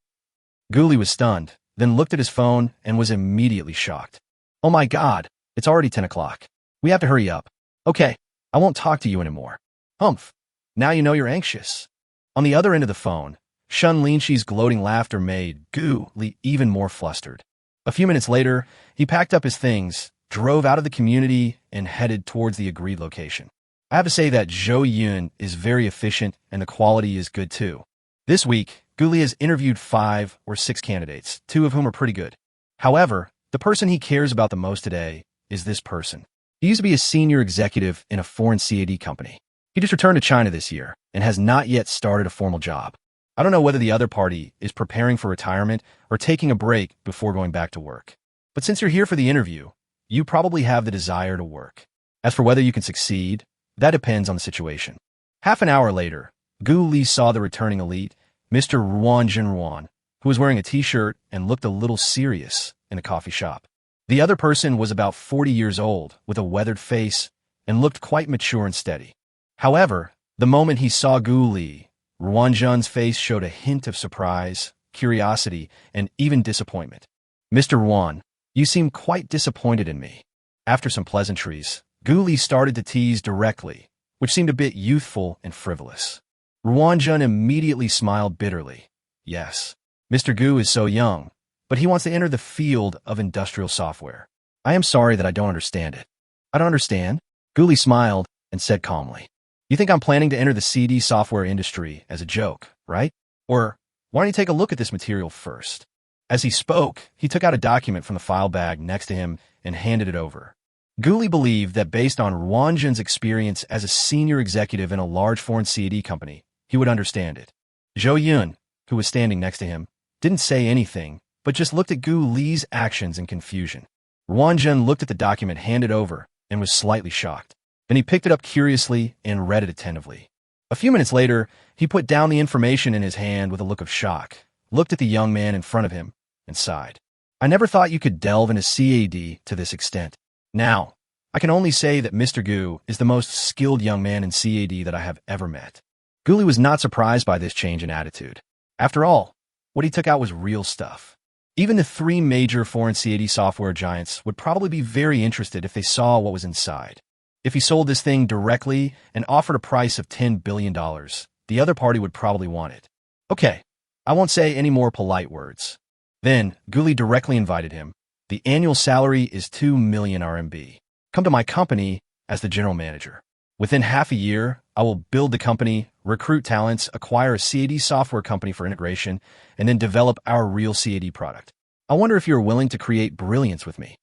Gu Li was stunned, then looked at his phone and was immediately shocked. "Oh my god, it's already 10 o'clock. We have to hurry up." "Okay, I won't talk to you anymore." "Humph. Now you know you're anxious." On the other end of the phone, Shen Linxi's gloating laughter made Gu Li even more flustered. A few minutes later, he packed up his things, drove out of the community, and headed towards the agreed location. I have to say that Zhou Yun is very efficient and the quality is good too. This week, Gu Li has interviewed 5 or 6 candidates, 2 of whom are pretty good. However, the person he cares about the most today is this person. He used to be a senior executive in a foreign CAD company. He just returned to China this year and has not yet started a formal job. I don't know whether the other party is preparing for retirement or taking a break before going back to work. But since you're here for the interview, you probably have the desire to work. As for whether you can succeed, that depends on the situation. Half an hour later, Gu Li saw the returning elite, Mr. Ruan, who was wearing a t-shirt and looked a little serious in a coffee shop. The other person was about 40 years old, with a weathered face, and looked quite mature and steady. However, the moment he saw Gu Li, Ruanzhen's face showed a hint of surprise, curiosity, and even disappointment. Mr. Ruan, you seem quite disappointed in me. After some pleasantries, Gu Li started to tease directly, which seemed a bit youthful and frivolous. Ruanzhen immediately smiled bitterly. Yes, Mr. Gu is so young, but he wants to enter the field of industrial software. I am sorry that I don't understand it. I don't understand? Gu Li smiled and said calmly. You think I'm planning to enter the CD software industry as a joke, right? Or why don't you take a look at this material first? As he spoke, he took out a document from the file bag next to him and handed it over. Gu Li believed that based on Ruanzhen's experience as a senior executive in a large foreign CAD company, he would understand it. Zhou Yun, who was standing next to him, didn't say anything, but just looked at Gu Li's actions in confusion. Ruanzhen looked at the document handed over and was slightly shocked. Then he picked it up curiously and read it attentively. A few minutes later, he put down the information in his hand with a look of shock, looked at the young man in front of him, and sighed. I never thought you could delve into CAD to this extent. Now, I can only say that Mr. Gu is the most skilled young man in CAD that I have ever met. Gu Li was not surprised by this change in attitude. After all, what he took out was real stuff. Even the three major foreign CAD software giants would probably be very interested if they saw what was inside. If he sold this thing directly and offered a price of $10 billion, the other party would probably want it. Okay, I won't say any more polite words. Then, Gu Li directly invited him. The annual salary is 2 million RMB. Come to my company as the general manager. Within half a year, I will build the company, recruit talents, acquire a CAD software company for integration, and then develop our real CAD product. I wonder if you're willing to create brilliance with me.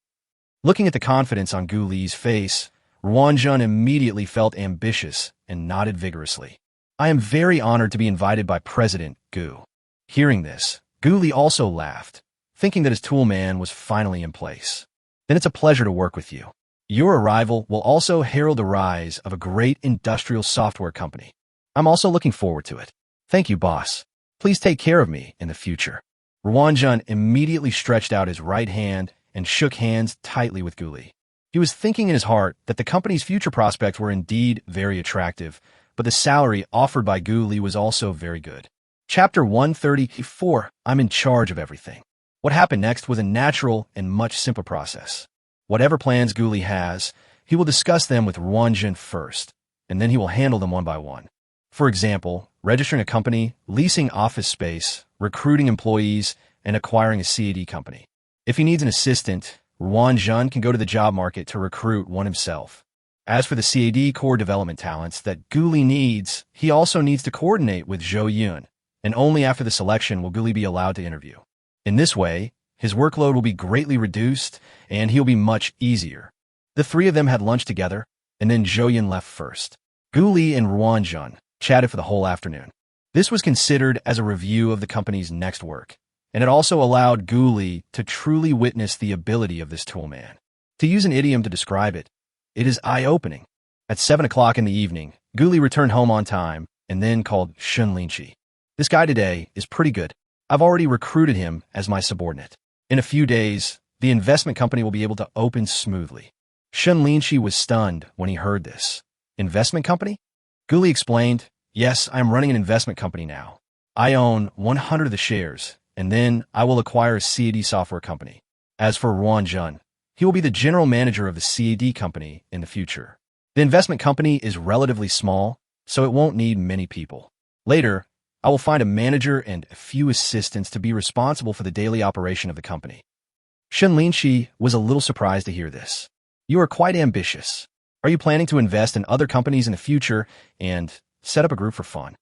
Looking at the confidence on Gu Li's face, Ruanzhen immediately felt ambitious and nodded vigorously. I am very honored to be invited by President Gu. Hearing this, Gu Li also laughed, thinking that his toolman was finally in place. Then it's a pleasure to work with you. Your arrival will also herald the rise of a great industrial software company. I'm also looking forward to it. Thank you, boss. Please take care of me in the future. Ruanzhen immediately stretched out his right hand and shook hands tightly with Gu Li. He was thinking in his heart that the company's future prospects were indeed very attractive, but the salary offered by Gu Li was also very good. Chapter 134, I'm in charge of everything. What happened next was a natural and much simpler process. Whatever plans Gu Li has, he will discuss them with Ruanzhen first, and then he will handle them one by one. For example, registering a company, leasing office space, recruiting employees, and acquiring a CAD company. If he needs an assistant, Ruanzhen can go to the job market to recruit one himself. As for the CAD core development talents that Gu Li needs, he also needs to coordinate with Zhou Yun, and only after the selection will Gu Li be allowed to interview. In this way, his workload will be greatly reduced, and he'll be much easier. The three of them had lunch together, and then Zhou Yun left first. Gu Li and Ruanzhen chatted for the whole afternoon. This was considered as a review of the company's next work, and it also allowed Gu Li to truly witness the ability of this toolman. To use an idiom to describe it, it is eye-opening. At 7 o'clock in the evening, Gu Li returned home on time and then called Shen Linxi. This guy today is pretty good. I've already recruited him as my subordinate. In a few days, the investment company will be able to open smoothly. Shen Linxi was stunned when he heard this. Investment company? Gu Li explained, yes, I am running an investment company now. I own 100 of the shares, and then I will acquire a CAD software company. As for Ruanzhen, he will be the general manager of the CAD company in the future. The investment company is relatively small, so it won't need many people. Later, I will find a manager and a few assistants to be responsible for the daily operation of the company. Shen Linxi was a little surprised to hear this. You are quite ambitious. Are you planning to invest in other companies in the future and set up a group for fun?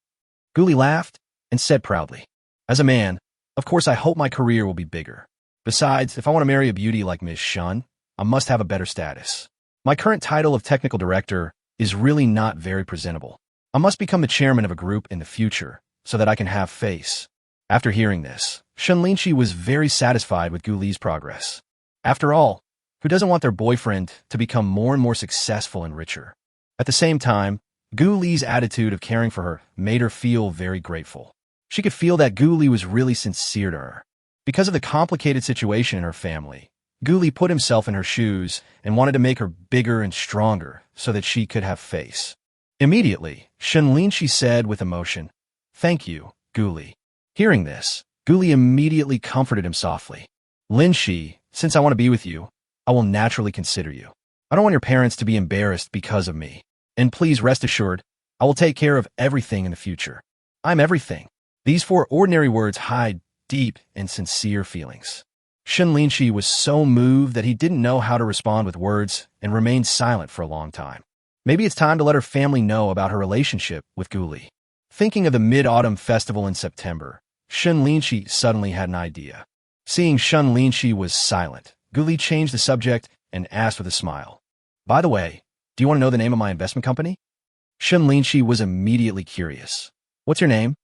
Gu Li laughed and said proudly, as a man, of course I hope my career will be bigger. Besides, if I want to marry a beauty like Ms. Shen, I must have a better status. My current title of technical director is really not very presentable. I must become the chairman of a group in the future so that I can have face. After hearing this, Shen Linxi was very satisfied with Gu Li's progress. After all, who doesn't want their boyfriend to become more and more successful and richer? At the same time, Gu Li's attitude of caring for her made her feel very grateful. She could feel that Gu Li was really sincere to her. Because of the complicated situation in her family, Gu Li put himself in her shoes and wanted to make her bigger and stronger so that she could have face. Immediately, Shen Linxi said with emotion, "Thank you, Gu Li." Hearing this, Gu Li immediately comforted him softly. "Linxi, since I want to be with you, I will naturally consider you. I don't want your parents to be embarrassed because of me. And please rest assured, I will take care of everything in the future. I'm everything." These 4 ordinary words hide deep and sincere feelings. Shen Linxi was so moved that he didn't know how to respond with words and remained silent for a long time. Maybe it's time to let her family know about her relationship with Gu Li. Thinking of the Mid-Autumn Festival in September, Shen Linxi suddenly had an idea. Seeing Shen Linxi was silent, Gu Li changed the subject and asked with a smile, "By the way, do you want to know the name of my investment company?" Shen Linxi was immediately curious. "What's your name?"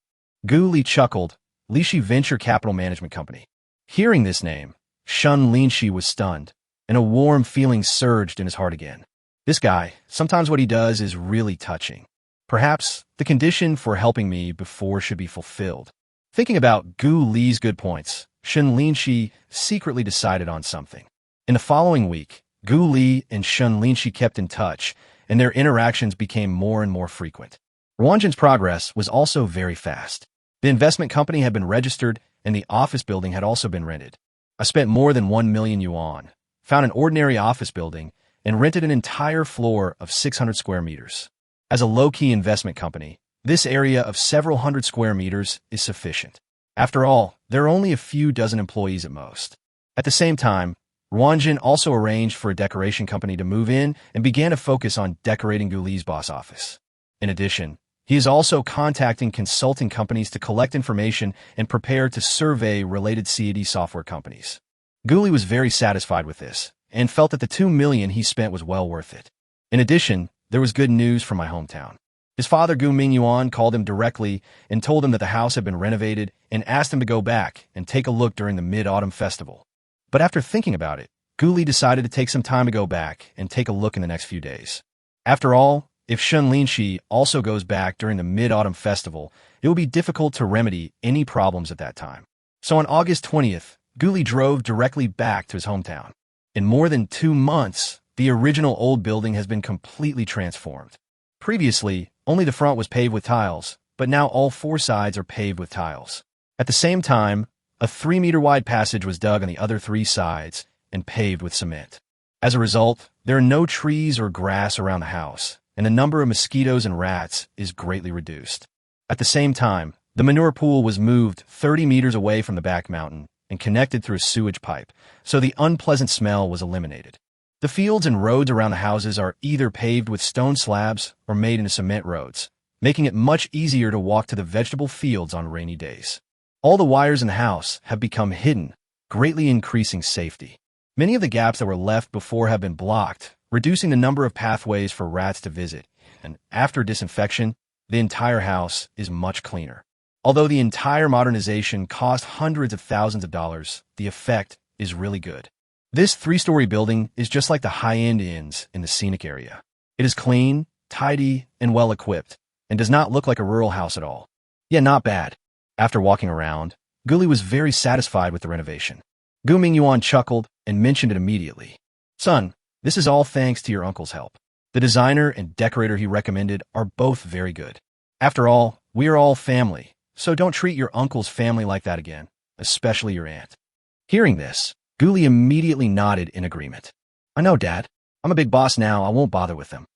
Gu Li chuckled, "Lixi Venture Capital Management Company." Hearing this name, Shen Linxi was stunned, and a warm feeling surged in his heart again. This guy, sometimes what he does is really touching. Perhaps the condition for helping me before should be fulfilled. Thinking about Gu Li's good points, Shen Linxi secretly decided on something. In the following week, Gu Li and Shen Linxi kept in touch, and their interactions became more and more frequent. Ruanjin's progress was also very fast. The investment company had been registered, and the office building had also been rented. I spent more than 1 million yuan, found an ordinary office building, and rented an entire floor of 600 square meters. As a low-key investment company, this area of several hundred square meters is sufficient. After all, there are only a few dozen employees at most. At the same time, Ruanjin also arranged for a decoration company to move in and began to focus on decorating Gu Li's boss office. In addition, he is also contacting consulting companies to collect information and prepare to survey related CAD software companies. Gu Li was very satisfied with this and felt that the 2 million he spent was well worth it. In addition, there was good news from my hometown. His father, Gu Mingyuan, called him directly and told him that the house had been renovated and asked him to go back and take a look during the Mid-Autumn Festival. But after thinking about it, Gu Li decided to take some time to go back and take a look in the next few days. After all, if Shen Linxi also goes back during the Mid-Autumn Festival, it will be difficult to remedy any problems at that time. So on August 20th, Gu Li drove directly back to his hometown. In more than 2 months, the original old building has been completely transformed. Previously, only the front was paved with tiles, but now all 4 sides are paved with tiles. At the same time, a 3-meter-wide passage was dug on the other 3 sides and paved with cement. As a result, there are no trees or grass around the house, and the number of mosquitoes and rats is greatly reduced. At the same time, the manure pool was moved 30 meters away from the back mountain and connected through a sewage pipe, so the unpleasant smell was eliminated. The fields and roads around the houses are either paved with stone slabs or made into cement roads, making it much easier to walk to the vegetable fields on rainy days. All the wires in the house have become hidden, greatly increasing safety. Many of the gaps that were left before have been blocked, reducing the number of pathways for rats to visit, and after disinfection, the entire house is much cleaner. Although the entire modernization cost hundreds of thousands of dollars, the effect is really good. This 3-story building is just like the high-end inns in the scenic area. It is clean, tidy, and well-equipped, and does not look like a rural house at all. Yeah, not bad. After walking around, Gu Li was very satisfied with the renovation. Gu Mingyuan chuckled and mentioned it immediately. "Son, this is all thanks to your uncle's help. The designer and decorator he recommended are both very good. After all, we are all family, so don't treat your uncle's family like that again, especially your aunt." Hearing this, Gu Li immediately nodded in agreement. "I know, Dad. I'm a big boss now, I won't bother with them."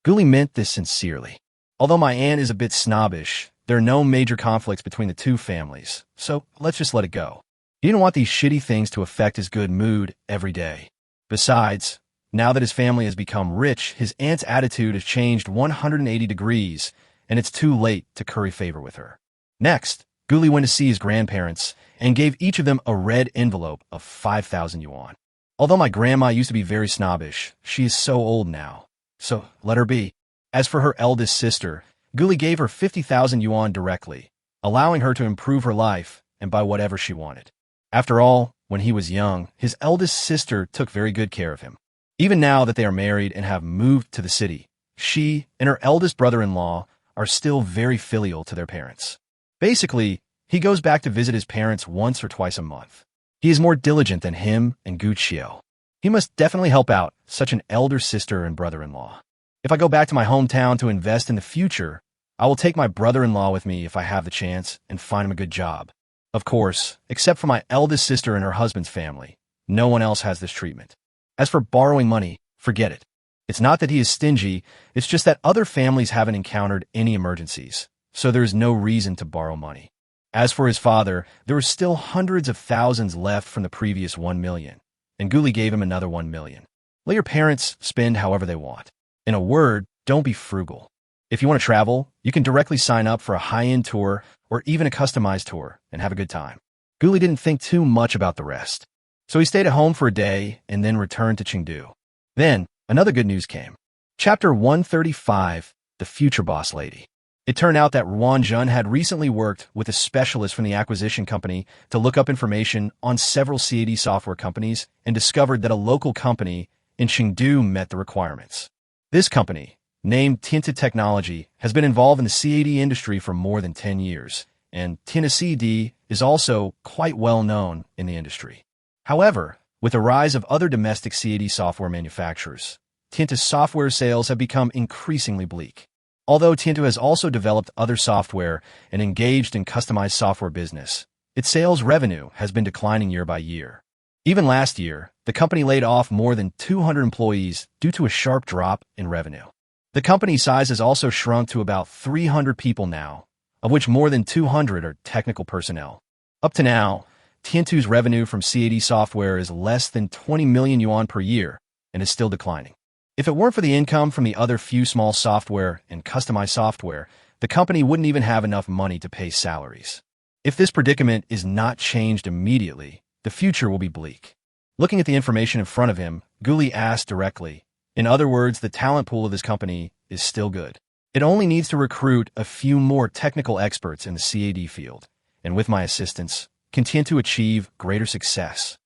Gu Li meant this sincerely. Although my aunt is a bit snobbish, there are no major conflicts between the 2 families, so let's just let it go. He didn't want these shitty things to affect his good mood every day. Besides, now that his family has become rich, his aunt's attitude has changed 180 degrees, and it's too late to curry favor with her. Next, Gu Li went to see his grandparents and gave each of them a red envelope of 5,000 yuan. Although my grandma used to be very snobbish, she is so old now. So, let her be. As for her eldest sister, Guli gave her 50,000 yuan directly, allowing her to improve her life and buy whatever she wanted. After all, when he was young, his eldest sister took very good care of him. Even now that they are married and have moved to the city, she and her eldest brother-in-law are still very filial to their parents. Basically, he goes back to visit his parents once or twice a month. He is more diligent than him and Gu Qiu. He must definitely help out such an elder sister and brother-in-law. If I go back to my hometown to invest in the future, I will take my brother-in-law with me if I have the chance and find him a good job. Of course, except for my eldest sister and her husband's family, no one else has this treatment. As for borrowing money, forget it. It's not that he is stingy, it's just that other families haven't encountered any emergencies, so there is no reason to borrow money. As for his father, there were still hundreds of thousands left from the previous 1 million, and Guli gave him another 1 million. Let your parents spend however they want. In a word, don't be frugal. If you want to travel, you can directly sign up for a high-end tour or even a customized tour and have a good time. Guli didn't think too much about the rest, so he stayed at home for a day and then returned to Chengdu. Then, another good news came. Chapter 135, The Future Boss Lady. It turned out that Ruan Jun had recently worked with a specialist from the acquisition company to look up information on several CAD software companies and discovered that a local company in Chengdu met the requirements. This company, named Tinta Technology, has been involved in the CAD industry for more than 10 years, and Tinta CAD is also quite well known in the industry. However, with the rise of other domestic CAD software manufacturers, Tinta's software sales have become increasingly bleak. Although Tinta has also developed other software and engaged in customized software business, its sales revenue has been declining year by year. Even last year, the company laid off more than 200 employees due to a sharp drop in revenue. The company size has also shrunk to about 300 people now, of which more than 200 are technical personnel. Up to now, Tiantu's revenue from CAD software is less than 20 million yuan per year and is still declining. If it weren't for the income from the other few small software and customized software, the company wouldn't even have enough money to pay salaries. If this predicament is not changed immediately, the future will be bleak. Looking at the information in front of him, Guli asked directly. In other words, the talent pool of this company is still good. It only needs to recruit a few more technical experts in the CAD field, and with my assistance, continue to achieve greater success.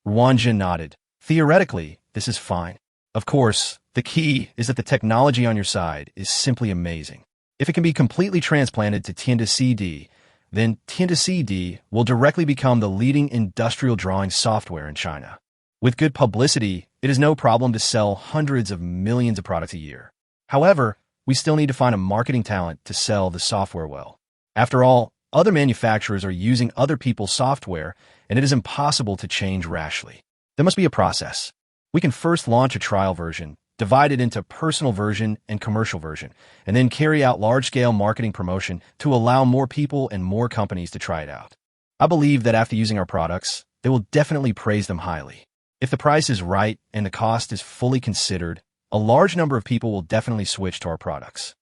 Ruan Jun nodded. Theoretically, this is fine. Of course, the key is that the technology on your side is simply amazing. If it can be completely transplanted to Tinta CAD, then Tinta CAD will directly become the leading industrial drawing software in China. With good publicity, it is no problem to sell hundreds of millions of products a year. However, we still need to find a marketing talent to sell the software well. After all, other manufacturers are using other people's software, and it is impossible to change rashly. There must be a process. We can first launch a trial version, divide it into personal version and commercial version, and then carry out large-scale marketing promotion to allow more people and more companies to try it out. I believe that after using our products, they will definitely praise them highly. If the price is right and the cost is fully considered, a large number of people will definitely switch to our products.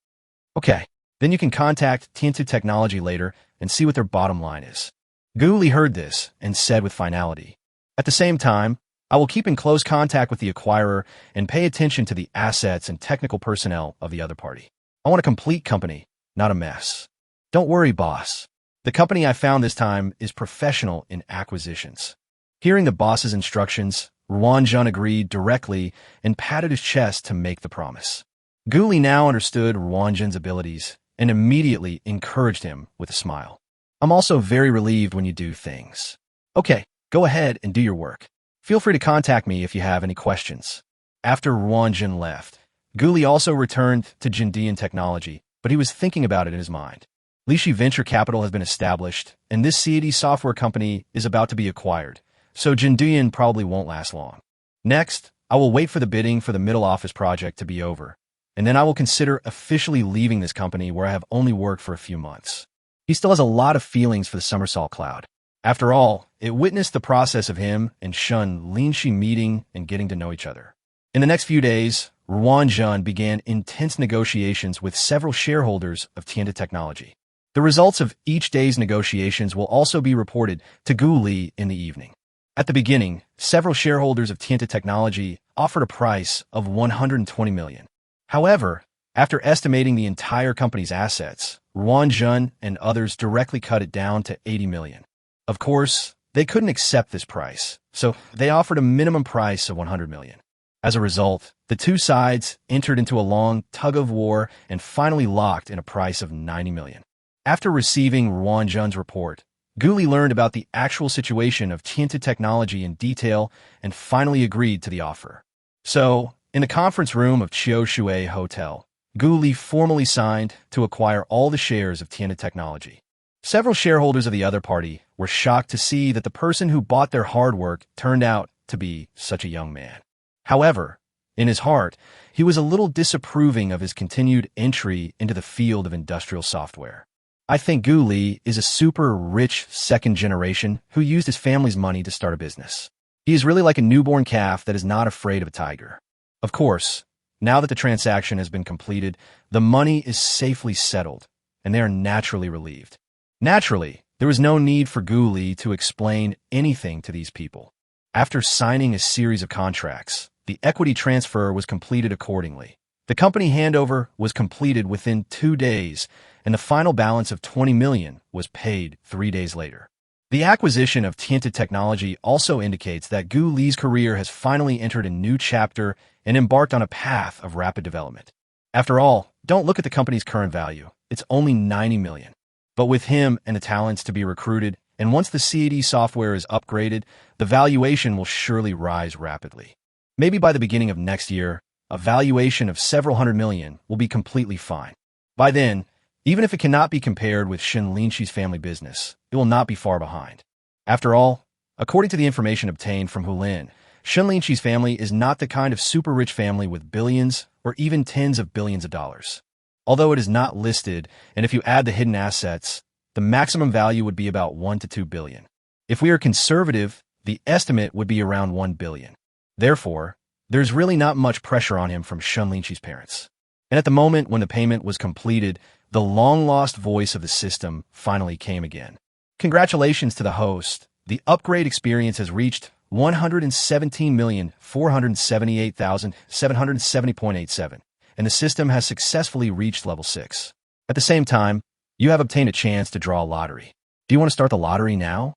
Okay, then you can contact Tinta Technology later and see what their bottom line is. Guli heard this and said with finality, at the same time, I will keep in close contact with the acquirer and pay attention to the assets and technical personnel of the other party. I want a complete company, not a mess. Don't worry, boss. The company I found this time is professional in acquisitions. Hearing the boss's instructions, Ruan Jun agreed directly and patted his chest to make the promise. Guli now understood Ruan Jun's abilities and immediately encouraged him with a smile. I'm also very relieved when you do things. Okay, go ahead and do your work. Feel free to contact me if you have any questions. After Ruan Jun left, Guli also returned to Jindian Technology, but he was thinking about it in his mind. Lixi Venture Capital has been established, and this CAD software company is about to be acquired, so Jindian probably won't last long. Next, I will wait for the bidding for the middle office project to be over, and then I will consider officially leaving this company where I have only worked for a few months. He still has a lot of feelings for the Somersault Cloud. After all, it witnessed the process of him and Shen Linxi meeting and getting to know each other. In the next few days, Ruan Jun began intense negotiations with several shareholders of Tinta Technology. The results of each day's negotiations will also be reported to Guli in the evening. At the beginning, several shareholders of Tianta Technology offered a price of 120 million. However, after estimating the entire company's assets, Ruan Zhen and others directly cut it down to 80 million. Of course, they couldn't accept this price, so they offered a minimum price of 100 million. As a result, the two sides entered into a long tug-of-war and finally locked in a price of 90 million. After receiving Ruan Zhen's report, Guli learned about the actual situation of Tianta Technology in detail and finally agreed to the offer. So, in the conference room of Chiu Shui Hotel, Guli formally signed to acquire all the shares of Tianta Technology. Several shareholders of the other party were shocked to see that the person who bought their hard work turned out to be such a young man. However, in his heart, he was a little disapproving of his continued entry into the field of industrial software. I think Guli is a super rich second generation who used his family's money to start a business. He is really like a newborn calf that is not afraid of a tiger. Of course, now that the transaction has been completed, the money is safely settled, and they are naturally relieved. Naturally, there was no need for Guli to explain anything to these people. After signing a series of contracts, the equity transfer was completed accordingly. The company handover was completed within 2 days, and the final balance of 20 million was paid 3 days later. The acquisition of Tianta Technology also indicates that Guli's career has finally entered a new chapter and embarked on a path of rapid development. After all, don't look at the company's current value. It's only 90 million. But with him and the talents to be recruited, and once the CAD software is upgraded, the valuation will surely rise rapidly. Maybe by the beginning of next year, a valuation of several hundred million will be completely fine. By then, even if it cannot be compared with Shen Linxi's family business, it will not be far behind. After all, according to the information obtained from Hulin, Shen Linxi's family is not the kind of super-rich family with billions or even tens of billions of dollars. Although it is not listed, and if you add the hidden assets, the maximum value would be about 1 to 2 billion. If we are conservative, the estimate would be around 1 billion. Therefore, there's really not much pressure on him from Shen Linxi's parents. And at the moment when the payment was completed, the long-lost voice of the system finally came again. Congratulations to the host. The upgrade experience has reached 117,478,770.87, and the system has successfully reached level 6. At the same time, you have obtained a chance to draw a lottery. Do you want to start the lottery now?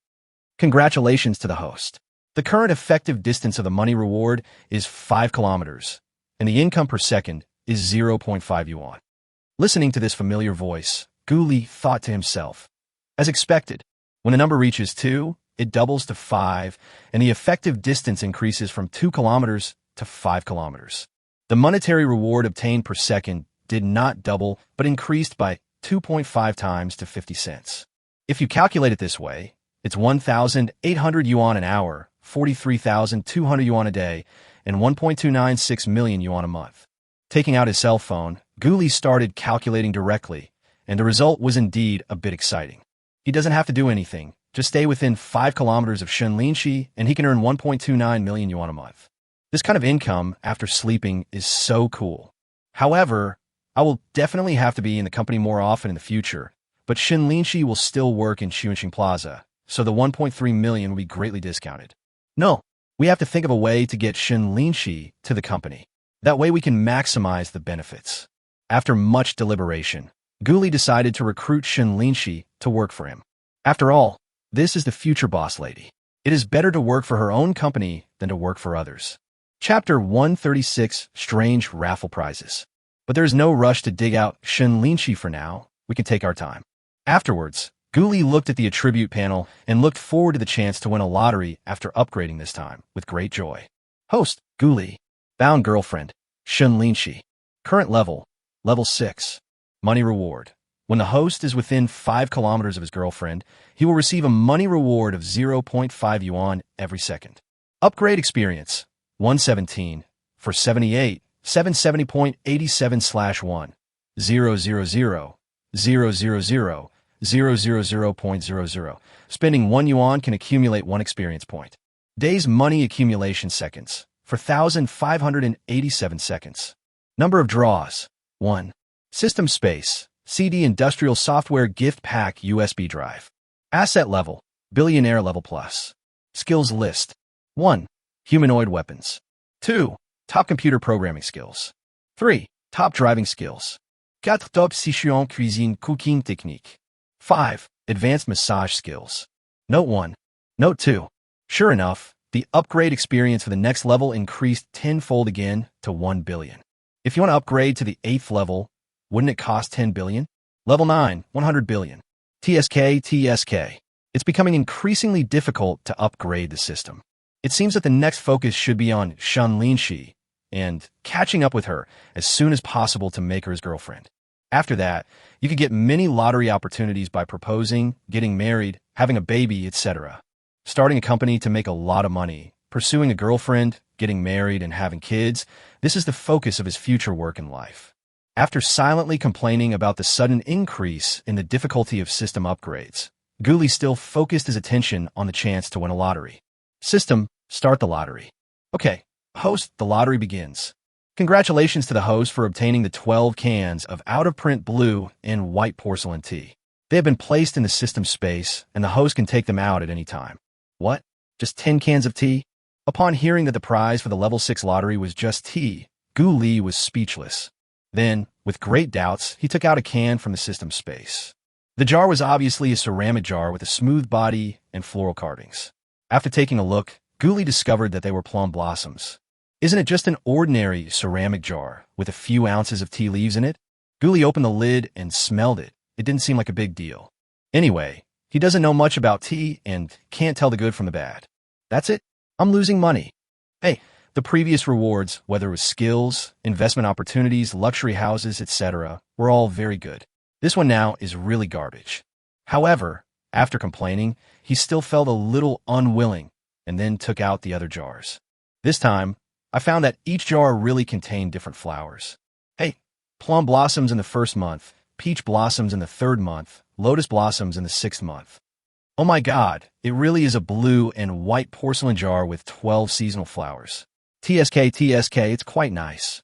Congratulations to the host. The current effective distance of the money reward is 5 kilometers, and the income per second is 0.5 yuan. Listening to this familiar voice, Guli thought to himself. As expected, when the number reaches 2, it doubles to 5, and the effective distance increases from 2 kilometers to 5 kilometers. The monetary reward obtained per second did not double, but increased by 2.5 times to 50 cents. If you calculate it this way, it's 1,800 yuan an hour, 43,200 yuan a day, and 1.296 million yuan a month. Taking out his cell phone, Guli started calculating directly, and the result was indeed a bit exciting. He doesn't have to do anything, just stay within 5 kilometers of Shen Linxi, and he can earn 1.29 million yuan a month. This kind of income after sleeping is so cool. However, I will definitely have to be in the company more often in the future, but Shen Linxi will still work in Xuanxing Plaza, so the 1.3 million will be greatly discounted. No, we have to think of a way to get Shen Linxi to the company. That way we can maximize the benefits. After much deliberation, Guli decided to recruit Shen Linxi to work for him. After all, this is the future boss lady. It is better to work for her own company than to work for others. Chapter 136, Strange Raffle Prizes. But there is no rush to dig out Shen Linxi for now. We can take our time. Afterwards, Guli looked at the attribute panel and looked forward to the chance to win a lottery after upgrading this time, with great joy. Host, Guli. Bound girlfriend, Shen Linxi. Current level, level 6. Money reward. When the host is within 5 kilometers of his girlfriend, he will receive a money reward of 0.5 yuan every second. Upgrade experience, 117, for 78, 770.87/1, 000, 000, 000.00. Spending 1 yuan can accumulate 1 experience point. Days money accumulation seconds, for 1,587 seconds. Number of draws, 1. System space, CD Industrial Software Gift Pack USB drive. Asset level, Billionaire level plus. Skills list. 1. Humanoid weapons. 2. Top computer programming skills. 3. Top driving skills. 4. Top position cuisine cooking technique. 5. Advanced massage skills. Note 1. Note 2. Sure enough, the upgrade experience for the next level increased tenfold again to 1 billion. If you want to upgrade to the 8th level, wouldn't it cost 10 billion? Level 9, 100 billion. TSK. It's becoming increasingly difficult to upgrade the system. It seems that the next focus should be on Shen Linxi and catching up with her as soon as possible to make her his girlfriend. After that, you could get many lottery opportunities by proposing, getting married, having a baby, etc. Starting a company to make a lot of money, pursuing a girlfriend, getting married, and having kids, this is the focus of his future work in life. After silently complaining about the sudden increase in the difficulty of system upgrades, Guli still focused his attention on the chance to win a lottery. System, start the lottery. Okay, host, the lottery begins. Congratulations to the host for obtaining the 12 cans of out-of-print blue and white porcelain tea. They have been placed in the system space, and the host can take them out at any time. What? Just 10 cans of tea? Upon hearing that the prize for the level 6 lottery was just tea, Gu Li was speechless. Then, with great doubts, he took out a can from the system space. The jar was obviously a ceramic jar with a smooth body and floral carvings. After taking a look, Gu Li discovered that they were plum blossoms. Isn't it just an ordinary ceramic jar with a few ounces of tea leaves in it? Gu Li opened the lid and smelled it. It didn't seem like a big deal. Anyway, he doesn't know much about tea and can't tell the good from the bad. That's it? I'm losing money. Hey, the previous rewards, whether it was skills, investment opportunities, luxury houses, etc., were all very good. This one now is really garbage. However, after complaining, he still felt a little unwilling and then took out the other jars. This time, I found that each jar really contained different flowers. Hey, plum blossoms in the 1st month, peach blossoms in the 3rd month, lotus blossoms in the 6th month. Oh my God, it really is a blue and white porcelain jar with 12 seasonal flowers. TSK, it's quite nice.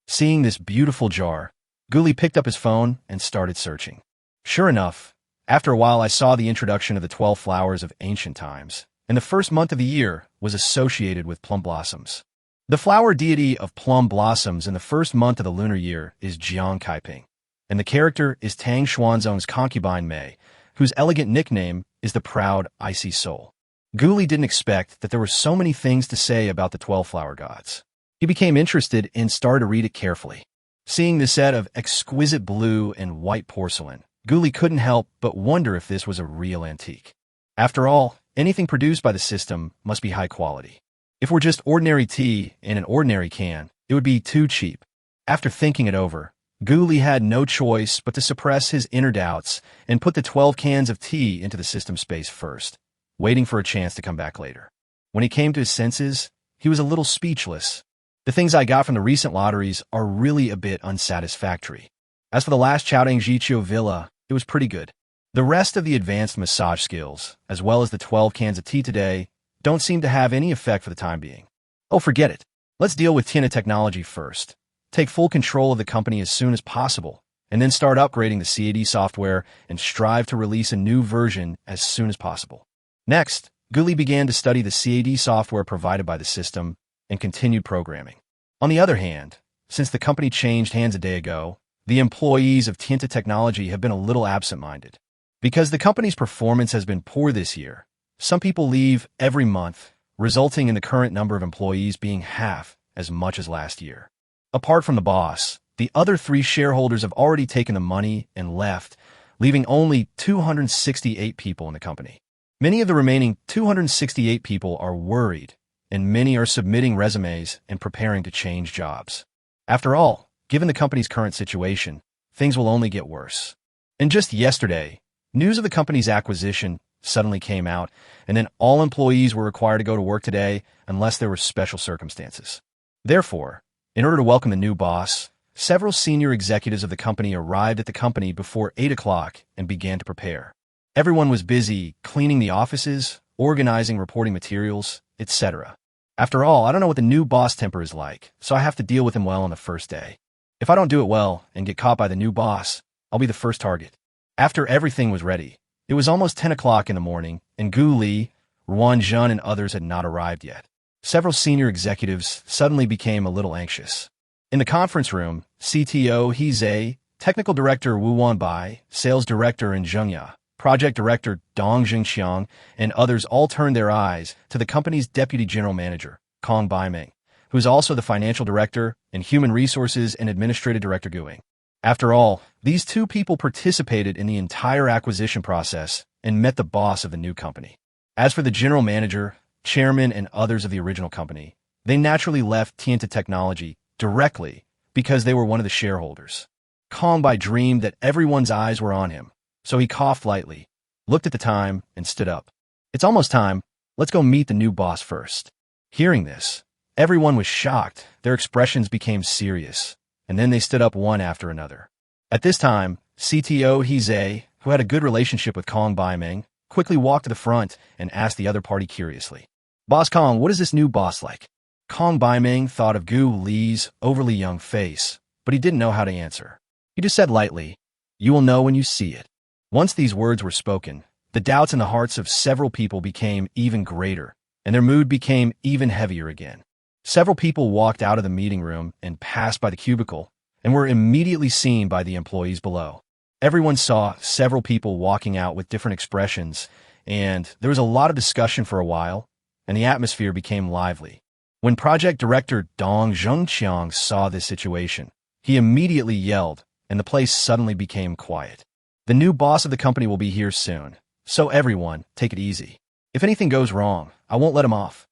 Seeing this beautiful jar, Gu Li picked up his phone and started searching. Sure enough, after a while I saw the introduction of the 12 flowers of ancient times, and the 1st month of the year was associated with plum blossoms. The flower deity of plum blossoms in the 1st month of the lunar year is Jiang Kaiping, and the character is Tang Xuanzong's concubine Mei, whose elegant nickname is the Proud Icy Soul. Gu Li didn't expect that there were so many things to say about the 12 flower gods. He became interested and started to read it carefully. Seeing the set of exquisite blue and white porcelain, Gu Li couldn't help but wonder if this was a real antique. After all, anything produced by the system must be high quality. If we're just ordinary tea in an ordinary can, it would be too cheap. After thinking it over, Gu Li had no choice but to suppress his inner doubts and put the 12 cans of tea into the system space first, waiting for a chance to come back later. When he came to his senses, he was a little speechless. The things I got from the recent lotteries are really a bit unsatisfactory. As for the last Chaodang Jiqiu Villa, it was pretty good. The rest of the advanced massage skills, as well as the 12 cans of tea today, don't seem to have any effect for the time being. Oh, forget it. Let's deal with Tina Technology first. Take full control of the company as soon as possible, and then start upgrading the CAD software and strive to release a new version as soon as possible. Next, Gu Li began to study the CAD software provided by the system and continued programming. On the other hand, since the company changed hands a day ago, the employees of Tinta Technology have been a little absent-minded. Because the company's performance has been poor this year, some people leave every month, resulting in the current number of employees being half as much as last year. Apart from the boss, the other 3 shareholders have already taken the money and left, leaving only 268 people in the company. Many of the remaining 268 people are worried, and many are submitting resumes and preparing to change jobs. After all, given the company's current situation, things will only get worse. And just yesterday, news of the company's acquisition suddenly came out, and then all employees were required to go to work today unless there were special circumstances. Therefore, in order to welcome the new boss, several senior executives of the company arrived at the company before 8 o'clock and began to prepare. Everyone was busy cleaning the offices, organizing reporting materials, etc. After all, I don't know what the new boss temper is like, so I have to deal with him well on the first day. If I don't do it well and get caught by the new boss, I'll be the first target. After everything was ready, it was almost 10 o'clock in the morning, and Gu Li, Ruan Zhen and others had not arrived yet. Several senior executives suddenly became a little anxious. In the conference room, CTO He Zhe, Technical Director Wu Wanbai, Sales Director in Zhengya, Project Director Dong Jingxiang, and others all turned their eyes to the company's Deputy General Manager, Kong Baiming, who is also the Financial Director and Human Resources and Administrative Director Guing. After all, these two people participated in the entire acquisition process and met the boss of the new company. As for the General Manager, Chairman, and others of the original company, they naturally left Tianta Technology directly because they were one of the shareholders. Kong Bai dreamed that everyone's eyes were on him, so he coughed lightly, looked at the time, and stood up. It's almost time. Let's go meet the new boss first. Hearing this, everyone was shocked. Their expressions became serious, and then they stood up one after another. At this time, CTO He Zhe, who had a good relationship with Kong Baiming, quickly walked to the front and asked the other party curiously, "Boss Kong, what is this new boss like?" Kong Baiming thought of Gu Li's overly young face, but he didn't know how to answer. He just said lightly, "You will know when you see it." Once these words were spoken, the doubts in the hearts of several people became even greater, and their mood became even heavier again. Several people walked out of the meeting room and passed by the cubicle and were immediately seen by the employees below. Everyone saw several people walking out with different expressions, and there was a lot of discussion for a while, and the atmosphere became lively. When Project Director Dong Zhengqiang saw this situation, he immediately yelled, and the place suddenly became quiet. "The new boss of the company will be here soon, so everyone, take it easy. If anything goes wrong, I won't let him off."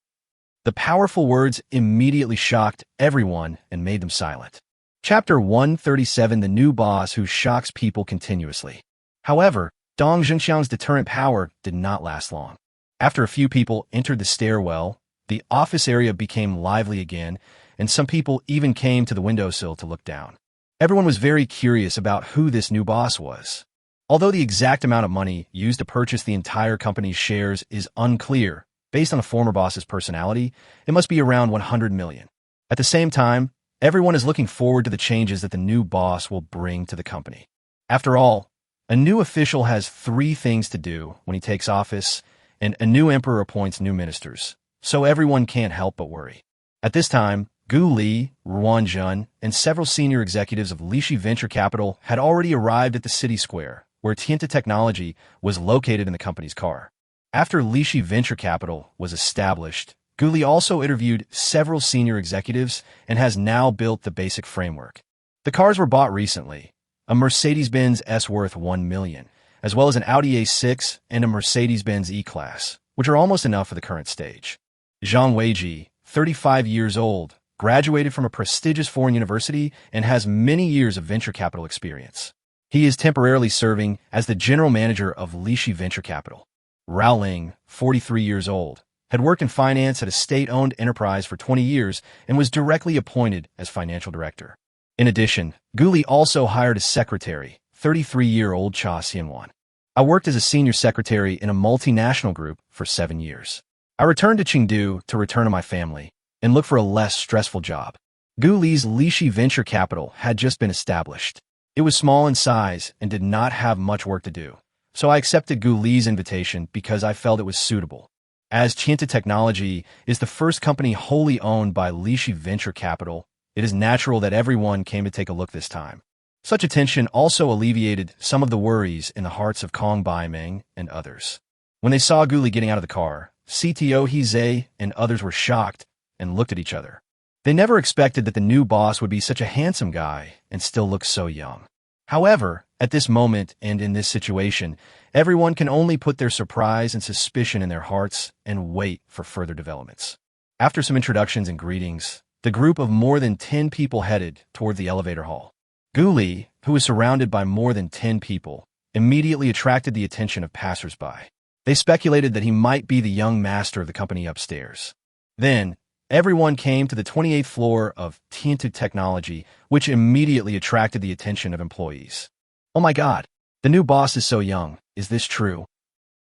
The powerful words immediately shocked everyone and made them silent. Chapter 137: The New Boss Who Shocks People Continuously. However, Dong Zhengxiang's deterrent power did not last long. After a few people entered the stairwell, the office area became lively again, and some people even came to the windowsill to look down. Everyone was very curious about who this new boss was. Although the exact amount of money used to purchase the entire company's shares is unclear, based on a former boss's personality, it must be around 100 million. At the same time, everyone is looking forward to the changes that the new boss will bring to the company. After all, a new official has 3 things to do when he takes office, and a new emperor appoints new ministers, so everyone can't help but worry. At this time, Gu Li, Ruan Zhen, and several senior executives of Lixi Venture Capital had already arrived at the city square, where Tianta Technology was located in the company's car. After Lixi Venture Capital was established, Gu Li also interviewed several senior executives and has now built the basic framework. The cars were bought recently, a Mercedes-Benz S worth 1 million, as well as an Audi A6 and a Mercedes-Benz E-Class, which are almost enough for the current stage. Zhang Weiji, 35 years old, graduated from a prestigious foreign university and has many years of venture capital experience. He is temporarily serving as the general manager of Lixi Venture Capital. Rao Ling, 43 years old, had worked in finance at a state-owned enterprise for 20 years and was directly appointed as financial director. In addition, Gu Li also hired a secretary, 33-year-old Cha Xianwan. "I worked as a senior secretary in a multinational group for 7 years. I returned to Chengdu to return to my family and look for a less stressful job." Gu Li's Lixi Venture Capital had just been established. It was small in size and did not have much work to do, so I accepted Gu Li's invitation because I felt it was suitable. As Tianta Technology is the first company wholly owned by Lixi Venture Capital, it is natural that everyone came to take a look this time. Such attention also alleviated some of the worries in the hearts of Kong Baiming and others. When they saw Gu Li getting out of the car, CTO He Zhe and others were shocked and looked at each other. They never expected that the new boss would be such a handsome guy and still look so young. However, at this moment and in this situation, everyone can only put their surprise and suspicion in their hearts and wait for further developments. After some introductions and greetings, the group of more than 10 people headed toward the elevator hall. Gu Li, who was surrounded by more than 10 people, immediately attracted the attention of passers-by. They speculated that he might be the young master of the company upstairs. Then, everyone came to the 28th floor of Tianta Technology, which immediately attracted the attention of employees. "Oh my God, the new boss is so young. Is this true?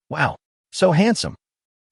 Wow, so handsome.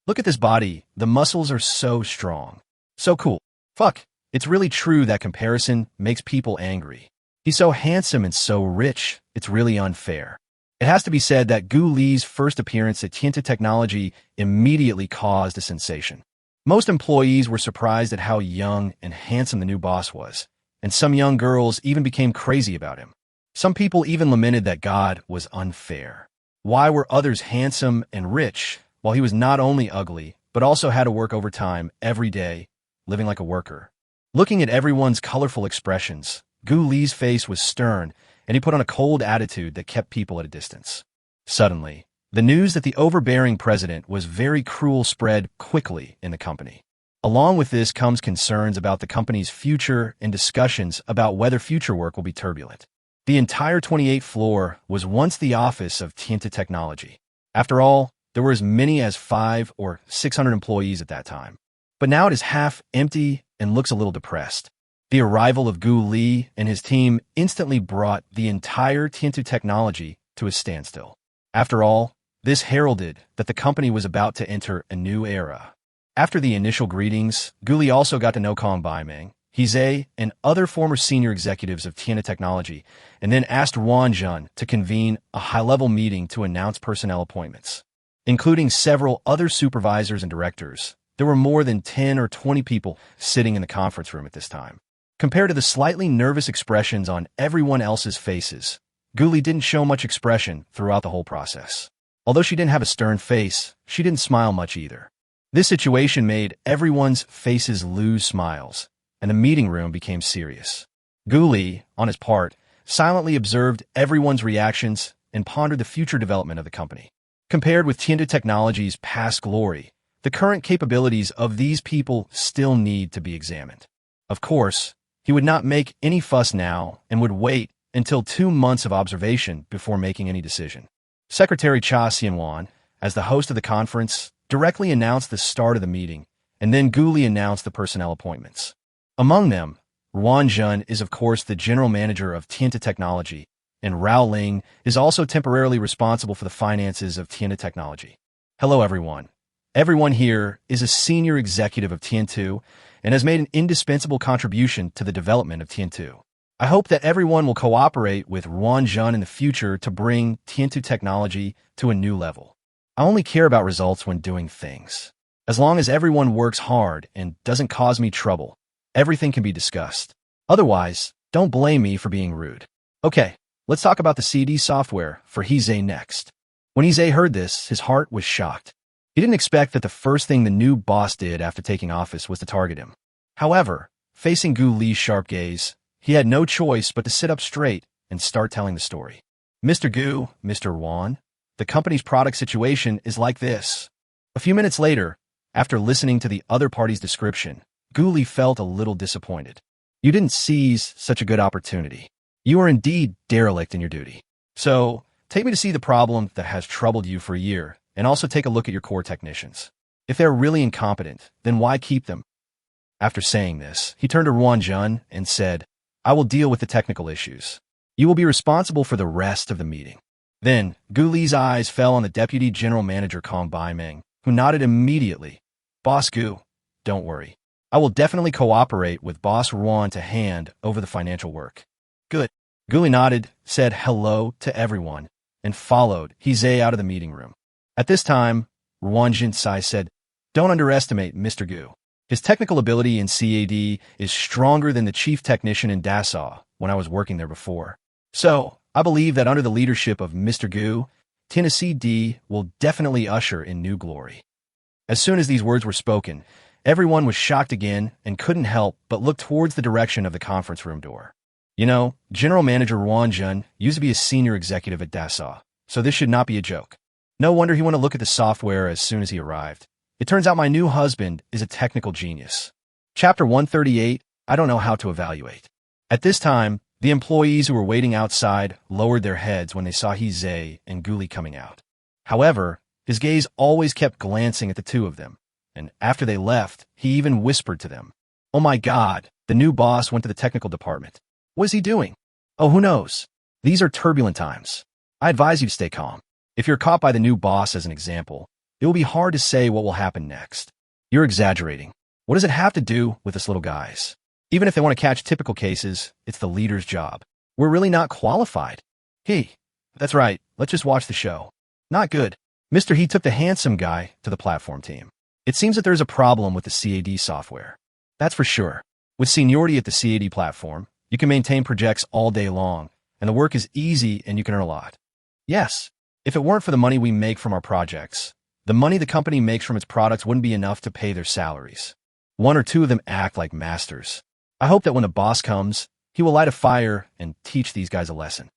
Look at this body. The muscles are so strong. So cool. Fuck, it's really true that comparison makes people angry. He's so handsome and so rich, it's really unfair. It has to be said that Gu Li's first appearance at Tianta Technology immediately caused a sensation. Most employees were surprised at how young and handsome the new boss was, and some young girls even became crazy about him. Some people even lamented that God was unfair. Why were others handsome and rich, while he was not only ugly, but also had to work overtime every day, living like a worker? Looking at everyone's colorful expressions, Gu Li's face was stern, and he put on a cold attitude that kept people at a distance. Suddenly, the news that the overbearing president was very cruel spread quickly in the company. Along with this comes concerns about the company's future and discussions about whether future work will be turbulent. The entire 28th floor was once the office of Tianta Technology. After all, there were as many as 500 or 600 employees at that time. But now it is half empty and looks a little depressed. The arrival of Gu Li and his team instantly brought the entire Tianta Technology to a standstill. After all, this heralded that the company was about to enter a new era. After the initial greetings, Gu Li also got to know Kong Baimeng, He, and other former senior executives of Tianta Technology, and then asked Yuan to convene a high-level meeting to announce personnel appointments. Including several other supervisors and directors, there were more than 10 or 20 people sitting in the conference room at this time. Compared to the slightly nervous expressions on everyone else's faces, Gu Li didn't show much expression throughout the whole process. Although she didn't have a stern face, she didn't smile much either. This situation made everyone's faces lose smiles, and the meeting room became serious. Gu Li, on his part, silently observed everyone's reactions and pondered the future development of the company. Compared with Tianta Technology's past glory, the current capabilities of these people still need to be examined. Of course, he would not make any fuss now and would wait until 2 months of observation before making any decision. Secretary Cha Xianwan, as the host of the conference, directly announced the start of the meeting, and then Gu Li announced the personnel appointments. Among them, Yuan is of course the general manager of Tianta Technology, and Rao Ling is also temporarily responsible for the finances of Tianta Technology. Hello everyone. Everyone here is a senior executive of Tiantu and has made an indispensable contribution to the development of Tiantu. I hope that everyone will cooperate with Yuan in the future to bring Tiantu Technology to a new level. I only care about results when doing things. As long as everyone works hard and doesn't cause me trouble, everything can be discussed. Otherwise, don't blame me for being rude. Okay, let's talk about the CD software for He next. When He heard this, his heart was shocked. He didn't expect that the first thing the new boss did after taking office was to target him. However, facing Gu Li's sharp gaze, he had no choice but to sit up straight and start telling the story. Mr. Gu, Mr. Yuan, the company's product situation is like this. A few minutes later, after listening to the other party's description, Gu Li felt a little disappointed. You didn't seize such a good opportunity. You are indeed derelict in your duty. So, take me to see the problem that has troubled you for a year, and also take a look at your core technicians. If they're really incompetent, then why keep them? After saying this, he turned to Yuan and said, I will deal with the technical issues. You will be responsible for the rest of the meeting. Then, Gu Li's eyes fell on the Deputy General Manager Kong Baimeng, who nodded immediately. Boss Gu, don't worry. I will definitely cooperate with Boss Yuan to hand over the financial work. Good. Gu Li nodded, said hello to everyone, and followed He out of the meeting room. At this time, Yuan said, Don't underestimate Mr. Gu. His technical ability in CAD is stronger than the chief technician in Dassaw when I was working there before. So, I believe that under the leadership of Mr. Gu, Tennessee D will definitely usher in new glory. As soon as these words were spoken, everyone was shocked again and couldn't help but look towards the direction of the conference room door. You know, General Manager Yuan used to be a senior executive at Dassaw, so this should not be a joke. No wonder he wanted to look at the software as soon as he arrived. It turns out my new husband is a technical genius. Chapter 138, I don't know how to evaluate. At this time, the employees who were waiting outside lowered their heads when they saw He and Gu Li coming out. However, his gaze always kept glancing at the two of them, and after they left, he even whispered to them, Oh my God, the new boss went to the technical department. What is he doing? Oh, who knows? These are turbulent times. I advise you to stay calm. If you're caught by the new boss as an example, it will be hard to say what will happen next. You're exaggerating. What does it have to do with us little guys? Even if they want to catch typical cases, it's the leader's job. We're really not qualified. Hey, That's right, let's just watch the show. Not good. Mr. He took the handsome guy to the platform team. It seems that there's a problem with the CAD software. That's for sure. With seniority at the CAD platform, you can maintain projects all day long, and the work is easy and you can earn a lot. Yes, if it weren't for the money we make from our projects, the money the company makes from its products wouldn't be enough to pay their salaries. One or two of them act like masters. I hope that when the boss comes, he will light a fire and teach these guys a lesson.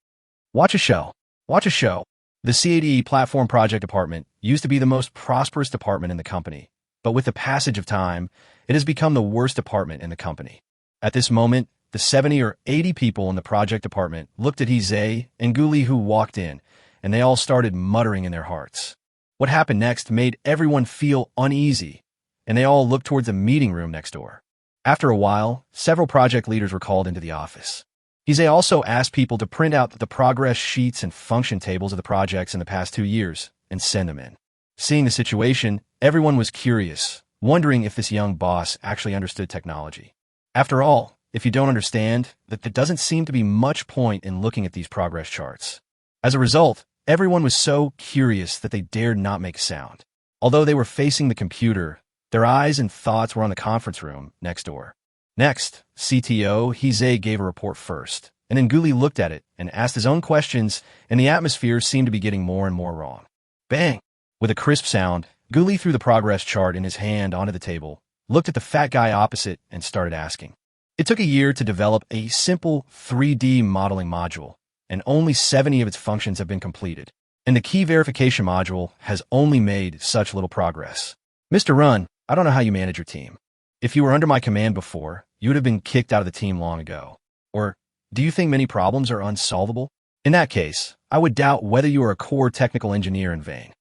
Watch a show. Watch a show. The CAD platform project department used to be the most prosperous department in the company, but with the passage of time, it has become the worst department in the company. At this moment, the 70 or 80 people in the project department looked at Hizay and Guli who walked in, and they all started muttering in their hearts. What happened next made everyone feel uneasy, and they all looked towards the meeting room next door. After a while, several project leaders were called into the office. Hizay also asked people to print out the progress sheets and function tables of the projects in the past 2 years and send them in. Seeing the situation, everyone was curious, wondering if this young boss actually understood technology. After all, if you don't understand, that there doesn't seem to be much point in looking at these progress charts. As a result, everyone was so curious that they dared not make a sound. Although they were facing the computer, their eyes and thoughts were on the conference room next door. Next, CTO Hizay gave a report first, and then Guli looked at it and asked his own questions, and the atmosphere seemed to be getting more and more wrong. Bang! With a crisp sound, Guli threw the progress chart in his hand onto the table, looked at the fat guy opposite, and started asking. It took a year to develop a simple 3D modeling module, and only 70 of its functions have been completed. And the key verification module has only made such little progress. Mr. Run, I don't know how you manage your team. If you were under my command before, you would have been kicked out of the team long ago. Or, do you think many problems are unsolvable? In that case, I would doubt whether you are a core technical engineer in vain.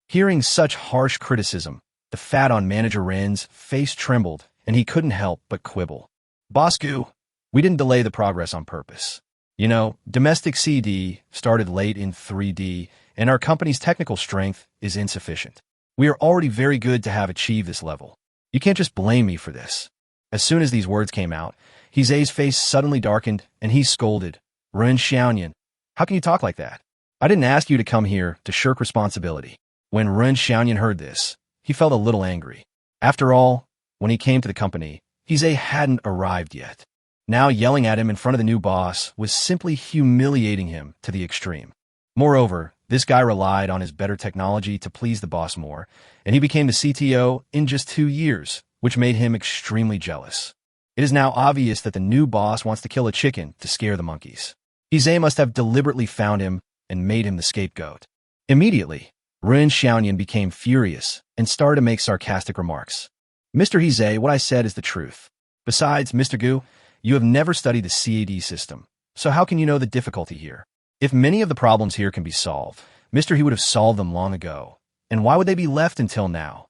Hearing such harsh criticism, the fat on Manager Ren's face trembled, and he couldn't help but quibble. Boss Gu, we didn't delay the progress on purpose. You know, domestic CD started late in 3D, and our company's technical strength is insufficient. We are already very good to have achieved this level. You can't just blame me for this. As soon as these words came out, Hizay's face suddenly darkened, and he scolded, Ren Xiaoyan, how can you talk like that? I didn't ask you to come here to shirk responsibility. When Ren Xiaoyan heard this, he felt a little angry. After all, when he came to the company, Hizay hadn't arrived yet. Now yelling at him in front of the new boss was simply humiliating him to the extreme. Moreover, this guy relied on his better technology to please the boss more, and he became the CTO in just 2 years, which made him extremely jealous. It is now obvious that the new boss wants to kill a chicken to scare the monkeys. Hizay must have deliberately found him and made him the scapegoat. Immediately, Ren Xiaoyan became furious and started to make sarcastic remarks. Mr. Hizay, what I said is the truth. Besides, Mr. Gu, you have never studied the CAD system, so how can you know the difficulty here? If many of the problems here can be solved, Mr. He would have solved them long ago, and why would they be left until now?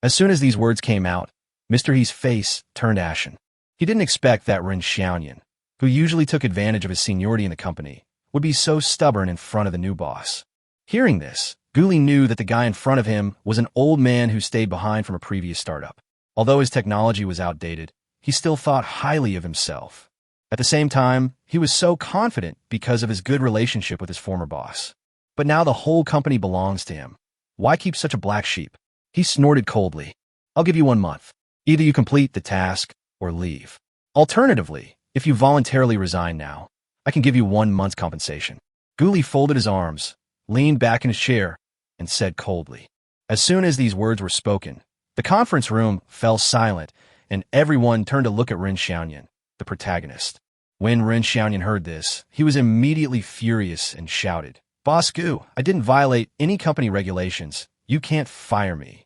As soon as these words came out, Mr. He's face turned ashen. He didn't expect that Ren Xiaoyan, who usually took advantage of his seniority in the company, would be so stubborn in front of the new boss. Hearing this, Guli knew that the guy in front of him was an old man who stayed behind from a previous startup. Although his technology was outdated, he still thought highly of himself. At the same time, he was so confident because of his good relationship with his former boss. But now the whole company belongs to him. Why keep such a black sheep? He snorted coldly. I'll give you 1 month. Either you complete the task or leave. Alternatively, if you voluntarily resign now, I can give you 1 month's compensation. Guli folded his arms, leaned back in his chair, and said coldly. As soon as these words were spoken, the conference room fell silent, and everyone turned to look at Ren Xiaoyan, the protagonist. When Ren Xiaoyan heard this, he was immediately furious and shouted, Boss Gu, I didn't violate any company regulations. You can't fire me.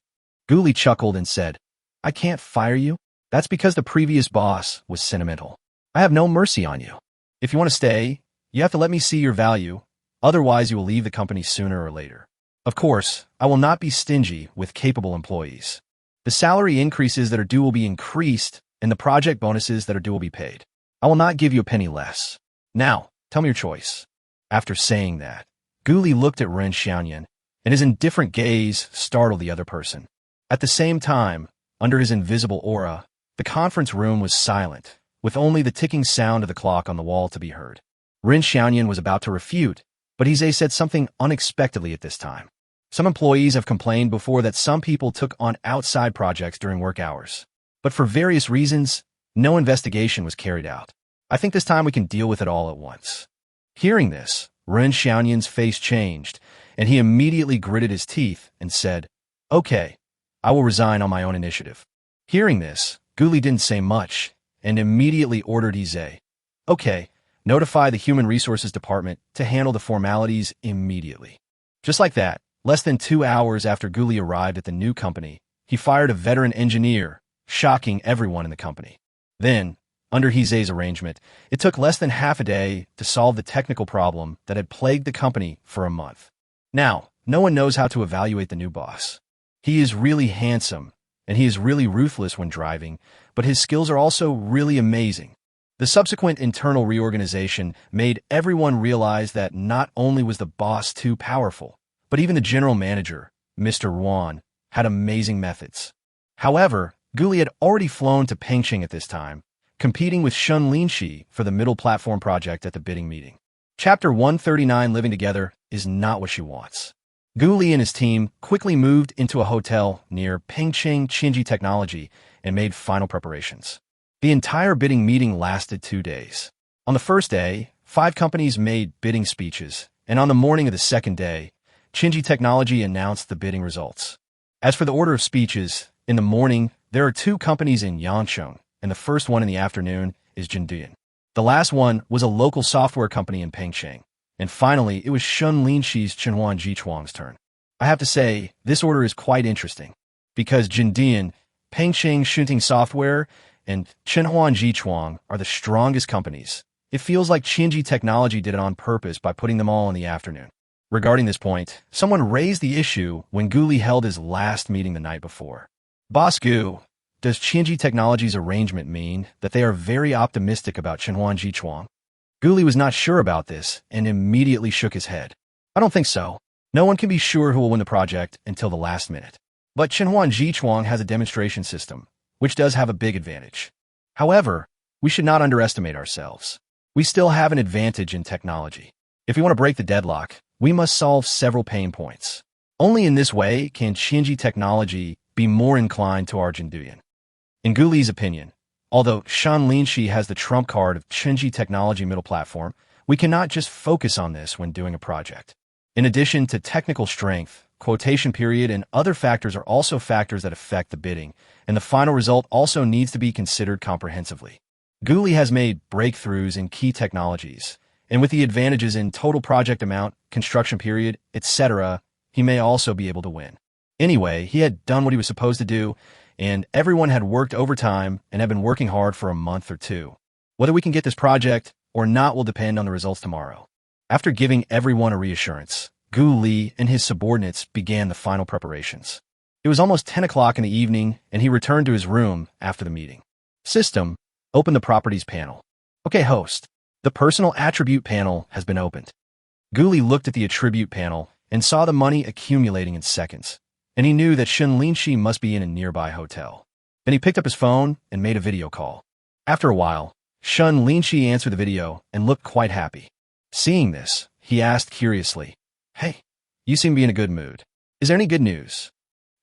Guli chuckled and said, I can't fire you? That's because the previous boss was sentimental. I have no mercy on you. If you want to stay, you have to let me see your value. Otherwise, you will leave the company sooner or later. Of course, I will not be stingy with capable employees. The salary increases that are due will be increased, and the project bonuses that are due will be paid. I will not give you a penny less. Now, tell me your choice. After saying that, Guli looked at Ren Xiaoyan, and his indifferent gaze startled the other person. At the same time, under his invisible aura, the conference room was silent, with only the ticking sound of the clock on the wall to be heard. Ren Xiaoyan was about to refute, But Hizei said something unexpectedly at this time. Some employees have complained before that some people took on outside projects during work hours. But for various reasons, no investigation was carried out. I think this time we can deal with it all at once. Hearing this, Ren Xiaoyan's face changed, and he immediately gritted his teeth and said, "Okay, I will resign on my own initiative." Hearing this, Guli didn't say much and immediately ordered Hizei, "Okay, notify the Human Resources Department to handle the formalities immediately." Just like that, less than 2 hours after Guli arrived at the new company, he fired a veteran engineer, shocking everyone in the company. Then, under Hizei's arrangement, it took less than half a day to solve the technical problem that had plagued the company for a month. Now, no one knows how to evaluate the new boss. He is really handsome, and he is really ruthless when driving, but his skills are also really amazing. The subsequent internal reorganization made everyone realize that not only was the boss too powerful, but even the general manager, Mr. Yuan, had amazing methods. However, Guli had already flown to Pengqing at this time, competing with Shen Linxi for the middle platform project at the bidding meeting. Chapter 139, Living Together, is not what she wants. Guli and his team quickly moved into a hotel near Pengqing Qinji Technology and made final preparations. The entire bidding meeting lasted 2 days. On the first day, 5 companies made bidding speeches, and on the morning of the second day, Qinji Technology announced the bidding results. As for the order of speeches, in the morning, there are 2 companies in Yangcheng, and the first one in the afternoon is Jindian. The last one was a local software company in Pengqing, and finally, it was Shen Linxi's Chenhuan Jichuang's turn. I have to say, this order is quite interesting, because Jindian, Pengqing Shunting Software, and Chenhuan Jichuang are the strongest companies. It feels like Qinji Technology did it on purpose by putting them all in the afternoon. Regarding this point, someone raised the issue when Guli held his last meeting the night before. "Boss Gu, does Qinji Technology's arrangement mean that they are very optimistic about Chenhuan Jichuang?" Guli was not sure about this and immediately shook his head. "I don't think so. No one can be sure who will win the project until the last minute. But Chenhuan Jichuang has a demonstration system, which does have a big advantage. However, we should not underestimate ourselves. We still have an advantage in technology. If we want to break the deadlock, we must solve several pain points. Only in this way can Qinji Technology be more inclined to our Jinduyan." In Guli's opinion, although Shen Linxi has the trump card of Qinji Technology middle platform, we cannot just focus on this when doing a project. In addition to technical strength, quotation period, and other factors are also factors that affect the bidding, and the final result also needs to be considered comprehensively. Guli has made breakthroughs in key technologies, and with the advantages in total project amount, construction period, etc., he may also be able to win. Anyway, he had done what he was supposed to do, and everyone had worked overtime and had been working hard for a month or 2. Whether we can get this project or not will depend on the results tomorrow. After giving everyone a reassurance, Guli and his subordinates began the final preparations. It was almost 10 o'clock in the evening, and he returned to his room after the meeting. "System, open the properties panel." "Okay, host. The personal attribute panel has been opened." Guli looked at the attribute panel and saw the money accumulating in seconds, and he knew that Shen Linxi must be in a nearby hotel. Then he picked up his phone and made a video call. After a while, Shen Linxi answered the video and looked quite happy. Seeing this, he asked curiously, "Hey, you seem to be in a good mood. Is there any good news?"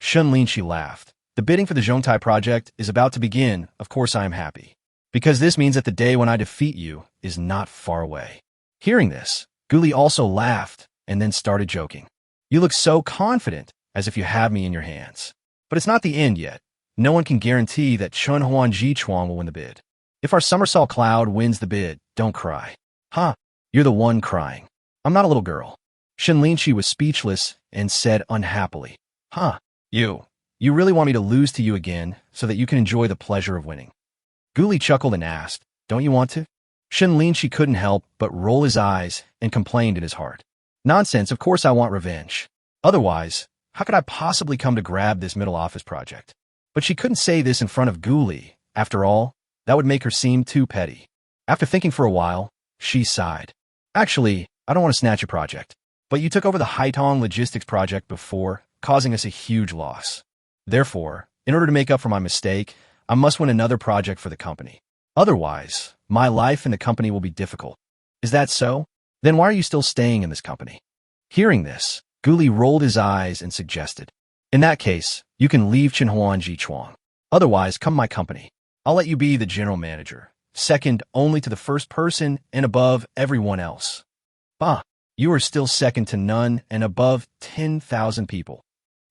Shen Linxi laughed. "The bidding for the Zhongtai project is about to begin. Of course I am happy, because this means that the day when I defeat you is not far away." Hearing this, Guli also laughed and then started joking. "You look so confident, as if you have me in your hands. But it's not the end yet. No one can guarantee that Chenhuan Jichuang will win the bid. If our somersault cloud wins the bid, don't cry." "Huh, you're the one crying. I'm not a little girl." Shen Linxi was speechless and said unhappily, "Huh, you really want me to lose to you again so that you can enjoy the pleasure of winning?" Guli chuckled and asked, "Don't you want to?" Shen Linxi couldn't help but roll his eyes and complained in his heart, "Nonsense, of course I want revenge. Otherwise, how could I possibly come to grab this middle office project?" But she couldn't say this in front of Guli. After all, that would make her seem too petty. After thinking for a while, she sighed. "Actually, I don't want to snatch your project. But you took over the Haitong logistics project before, causing us a huge loss. Therefore, in order to make up for my mistake, I must win another project for the company. Otherwise, my life in the company will be difficult. Is that so?" Then why are you still staying in this company? Hearing this, Guli rolled his eyes and suggested, in that case, you can leave Chenhuan Jichuang. Otherwise, come my company. I'll let you be the general manager, second only to the first person and above everyone else. Bah, you are still second to none and above 10,000 people.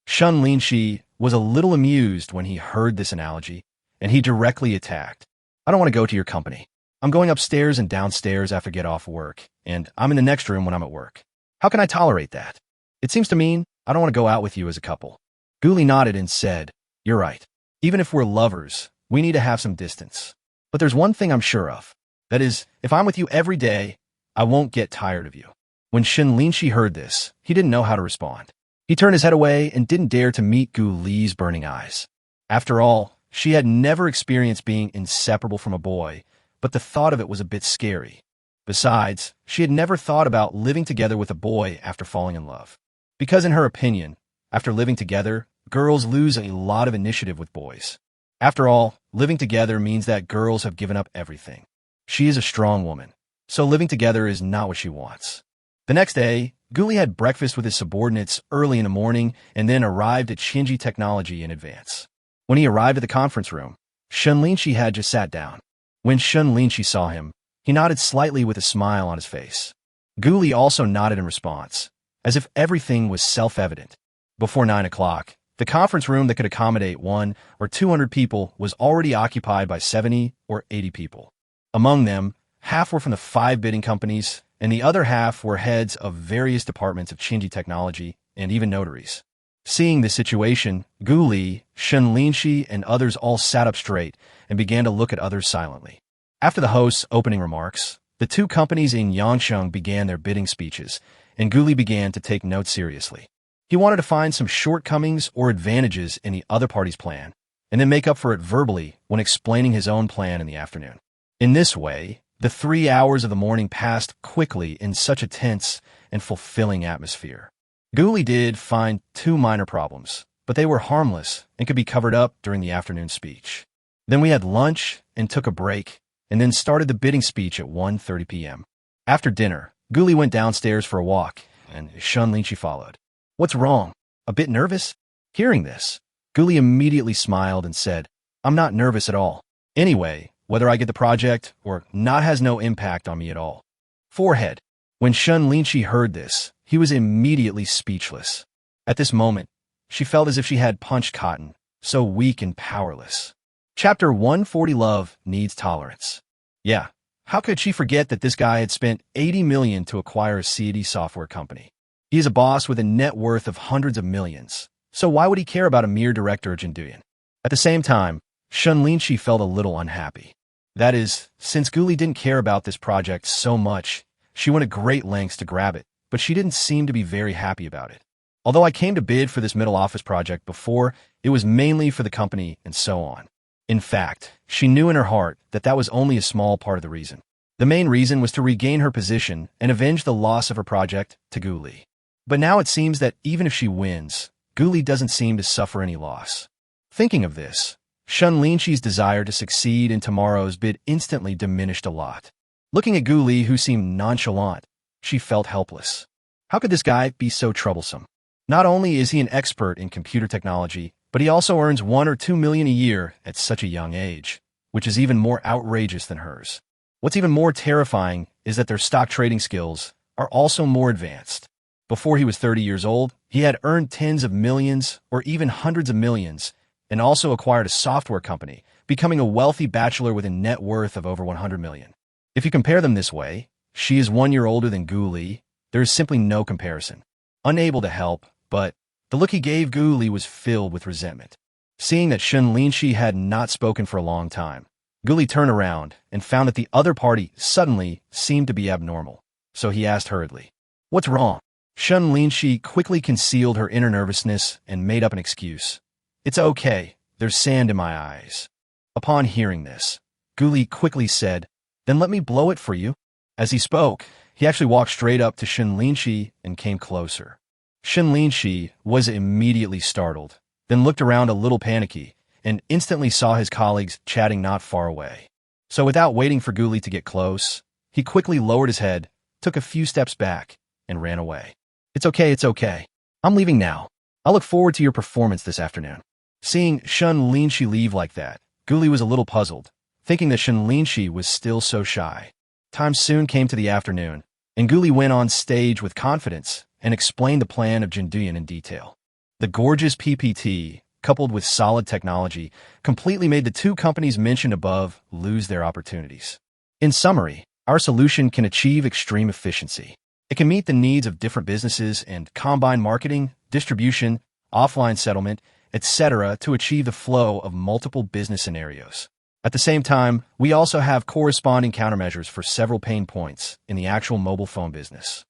Shen Linxi was a little amused when he heard this analogy, and he directly attacked. I don't want to go to your company. I'm going upstairs and downstairs after get off work, and I'm in the next room when I'm at work. How can I tolerate that? It seems to mean I don't want to go out with you as a couple. Guli nodded and said, you're right. Even if we're lovers, we need to have some distance. But there's one thing I'm sure of. That is, if I'm with you every day, I won't get tired of you. When Shen Linxi heard this, he didn't know how to respond. He turned his head away and didn't dare to meet Guli's burning eyes. After all, she had never experienced being inseparable from a boy, but the thought of it was a bit scary. Besides, she had never thought about living together with a boy after falling in love. Because in her opinion, after living together, girls lose a lot of initiative with boys. After all, living together means that girls have given up everything. She is a strong woman, so living together is not what she wants. The next day, Guli had breakfast with his subordinates early in the morning and then arrived at Shinji Technology in advance. When he arrived at the conference room, Shen Linxi had just sat down. When Shen Linxi saw him, he nodded slightly with a smile on his face. Guli also nodded in response, as if everything was self-evident. Before 9 o'clock, the conference room that could accommodate 100 or 200 people was already occupied by 70 or 80 people. Among them, half were from the 5 bidding companies, and the other half were heads of various departments of Shinji Technology and even notaries. Seeing the situation, Guli, Shen Linxi, and others all sat up straight and began to look at others silently. After the host's opening remarks, the 2 companies in Yangsheng began their bidding speeches, and Guli began to take notes seriously. He wanted to find some shortcomings or advantages in the other party's plan, and then make up for it verbally when explaining his own plan in the afternoon. In this way, the 3 hours of the morning passed quickly in such a tense and fulfilling atmosphere. Guli did find 2 minor problems, but they were harmless and could be covered up during the afternoon speech. Then we had lunch and took a break, and then started the bidding speech at 1:30 p.m. After dinner, Guli went downstairs for a walk, and Shen Linxi followed. What's wrong? A bit nervous? Hearing this, Guli immediately smiled and said, I'm not nervous at all. Anyway, whether I get the project or not has no impact on me at all. Forehead. When Shen Linxi heard this, he was immediately speechless. At this moment, she felt as if she had punched cotton, so weak and powerless. Chapter 140 Love Needs Tolerance. Yeah, how could she forget that this guy had spent 80 million to acquire a CAD software company? He is a boss with a net worth of hundreds of millions, so why would he care about a mere director of Jinduyan? At the same time, Shen Linxi felt a little unhappy. That is, since Guli didn't care about this project so much, she went to great lengths to grab it, but she didn't seem to be very happy about it. Although I came to bid for this middle office project before, it was mainly for the company and so on. In fact, she knew in her heart that that was only a small part of the reason. The main reason was to regain her position and avenge the loss of her project to Guli. But now it seems that even if she wins, Guli doesn't seem to suffer any loss. Thinking of this, Shen Linxi's desire to succeed in tomorrow's bid instantly diminished a lot. Looking at Guli, who seemed nonchalant, she felt helpless. How could this guy be so troublesome? Not only is he an expert in computer technology, but he also earns 1 or 2 million a year at such a young age, which is even more outrageous than hers. What's even more terrifying is that their stock trading skills are also more advanced. Before he was 30 years old, he had earned tens of millions or even hundreds of millions and also acquired a software company, becoming a wealthy bachelor with a net worth of over 100 million. If you compare them this way, she is 1 year older than Guli. There is simply no comparison. Unable to help, but the look he gave Guli was filled with resentment. Seeing that Shen Linxi had not spoken for a long time, Guli turned around and found that the other party suddenly seemed to be abnormal. So he asked hurriedly, "What's wrong?" Shen Linxi quickly concealed her inner nervousness and made up an excuse. "It's okay, there's sand in my eyes." Upon hearing this, Guli quickly said, "Then let me blow it for you." As he spoke, he actually walked straight up to Shen Linxi and came closer. Shen Linxi was immediately startled, then looked around a little panicky, and instantly saw his colleagues chatting not far away. So without waiting for Guli to get close, he quickly lowered his head, took a few steps back, and ran away. It's okay. I'm leaving now. I'll look forward to your performance this afternoon. Seeing Shen Linxi leave like that, Guli was a little puzzled, thinking that Shen Linxi was still so shy. Time soon came to the afternoon, and Guli went on stage with confidence and explained the plan of Jinduyan in detail. The gorgeous PPT, coupled with solid technology, completely made the two companies mentioned above lose their opportunities. In summary, our solution can achieve extreme efficiency. It can meet the needs of different businesses and combine marketing, distribution, offline settlement, etc. to achieve the flow of multiple business scenarios. At the same time, we also have corresponding countermeasures for several pain points in the actual mobile phone business.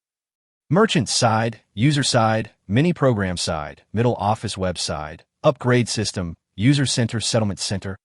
Merchant side, user side, mini program side, middle office web side, upgrade system, user center, settlement center.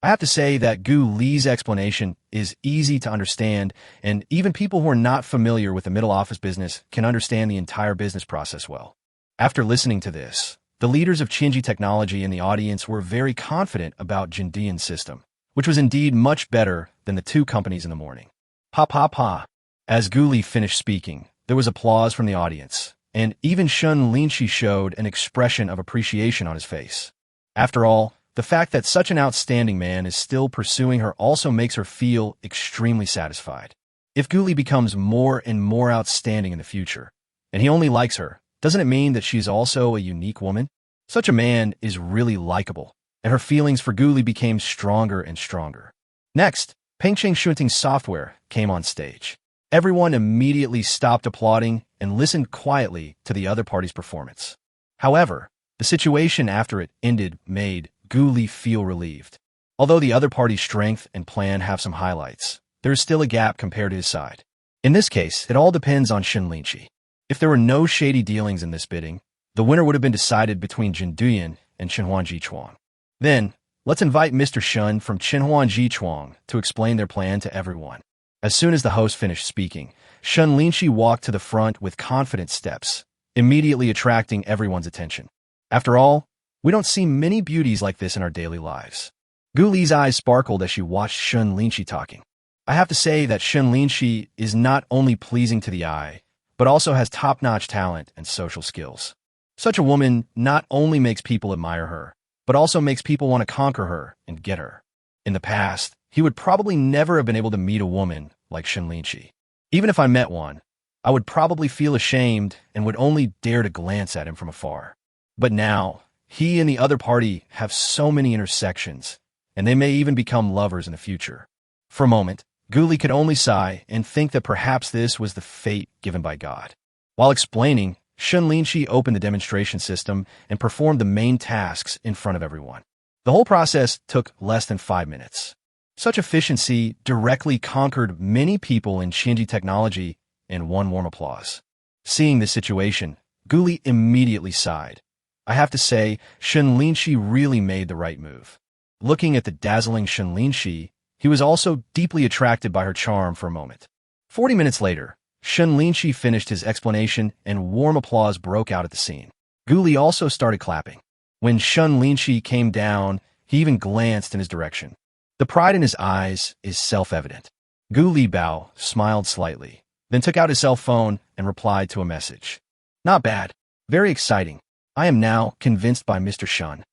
I have to say that Gu Li's explanation is easy to understand, and even people who are not familiar with the middle office business can understand the entire business process well. After listening to this, the leaders of Qinji Technology in the audience were very confident about Jinduyan's system, which was indeed much better than the two companies in the morning. Pa pa pa. As Gu Li finished speaking, there was applause from the audience, and even Shen Linxi showed an expression of appreciation on his face. After all, the fact that such an outstanding man is still pursuing her also makes her feel extremely satisfied. If Gu Li becomes more and more outstanding in the future, and he only likes her, doesn't it mean that she's also a unique woman? Such a man is really likable, and her feelings for Gu Li became stronger and stronger. Next, Pengcheng Shunting Software came on stage. Everyone immediately stopped applauding and listened quietly to the other party's performance. However, the situation after it ended made Gu Li feel relieved. Although the other party's strength and plan have some highlights, there is still a gap compared to his side. In this case, it all depends on Shen Linxi. If there were no shady dealings in this bidding, the winner would have been decided between Jinduyan and Chenhuan Jichuang. Then, let's invite Mr. Shen from Chenhuan Jichuang to explain their plan to everyone. As soon as the host finished speaking, Shen Linxi walked to the front with confident steps, immediately attracting everyone's attention. After all, we don't see many beauties like this in our daily lives. Gu Li's eyes sparkled as she watched Shen Linxi talking. I have to say that Shen Linxi is not only pleasing to the eye, but also has top-notch talent and social skills. Such a woman not only makes people admire her, but also makes people want to conquer her and get her. In the past, he would probably never have been able to meet a woman like Shen Linxi. Even if I met one, I would probably feel ashamed and would only dare to glance at him from afar. But now, he and the other party have so many intersections, and they may even become lovers in the future. For a moment, Gu Li could only sigh and think that perhaps this was the fate given by God. While explaining, Shen Linxi opened the demonstration system and performed the main tasks in front of everyone. The whole process took less than 5 minutes. Such efficiency directly conquered many people in Qinji Technology and won warm applause. Seeing this situation, Gu Li immediately sighed. I have to say, Shen Linxi really made the right move. Looking at the dazzling Shen Linxi, he was also deeply attracted by her charm for a moment. 40 minutes later, Shen Linxi finished his explanation and warm applause broke out at the scene. Gu Li also started clapping. When Shen Linxi came down, he even glanced in his direction. The pride in his eyes is self-evident. Gu Li Bao smiled slightly, then took out his cell phone and replied to a message. Not bad. Very exciting. I am now convinced by Mr. Shen.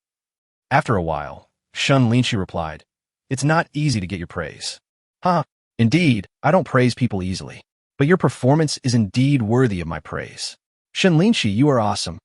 After a while, Shen Linxi replied, It's not easy to get your praise. Huh, indeed, I don't praise people easily. But your performance is indeed worthy of my praise. Shen Linxi, you are awesome.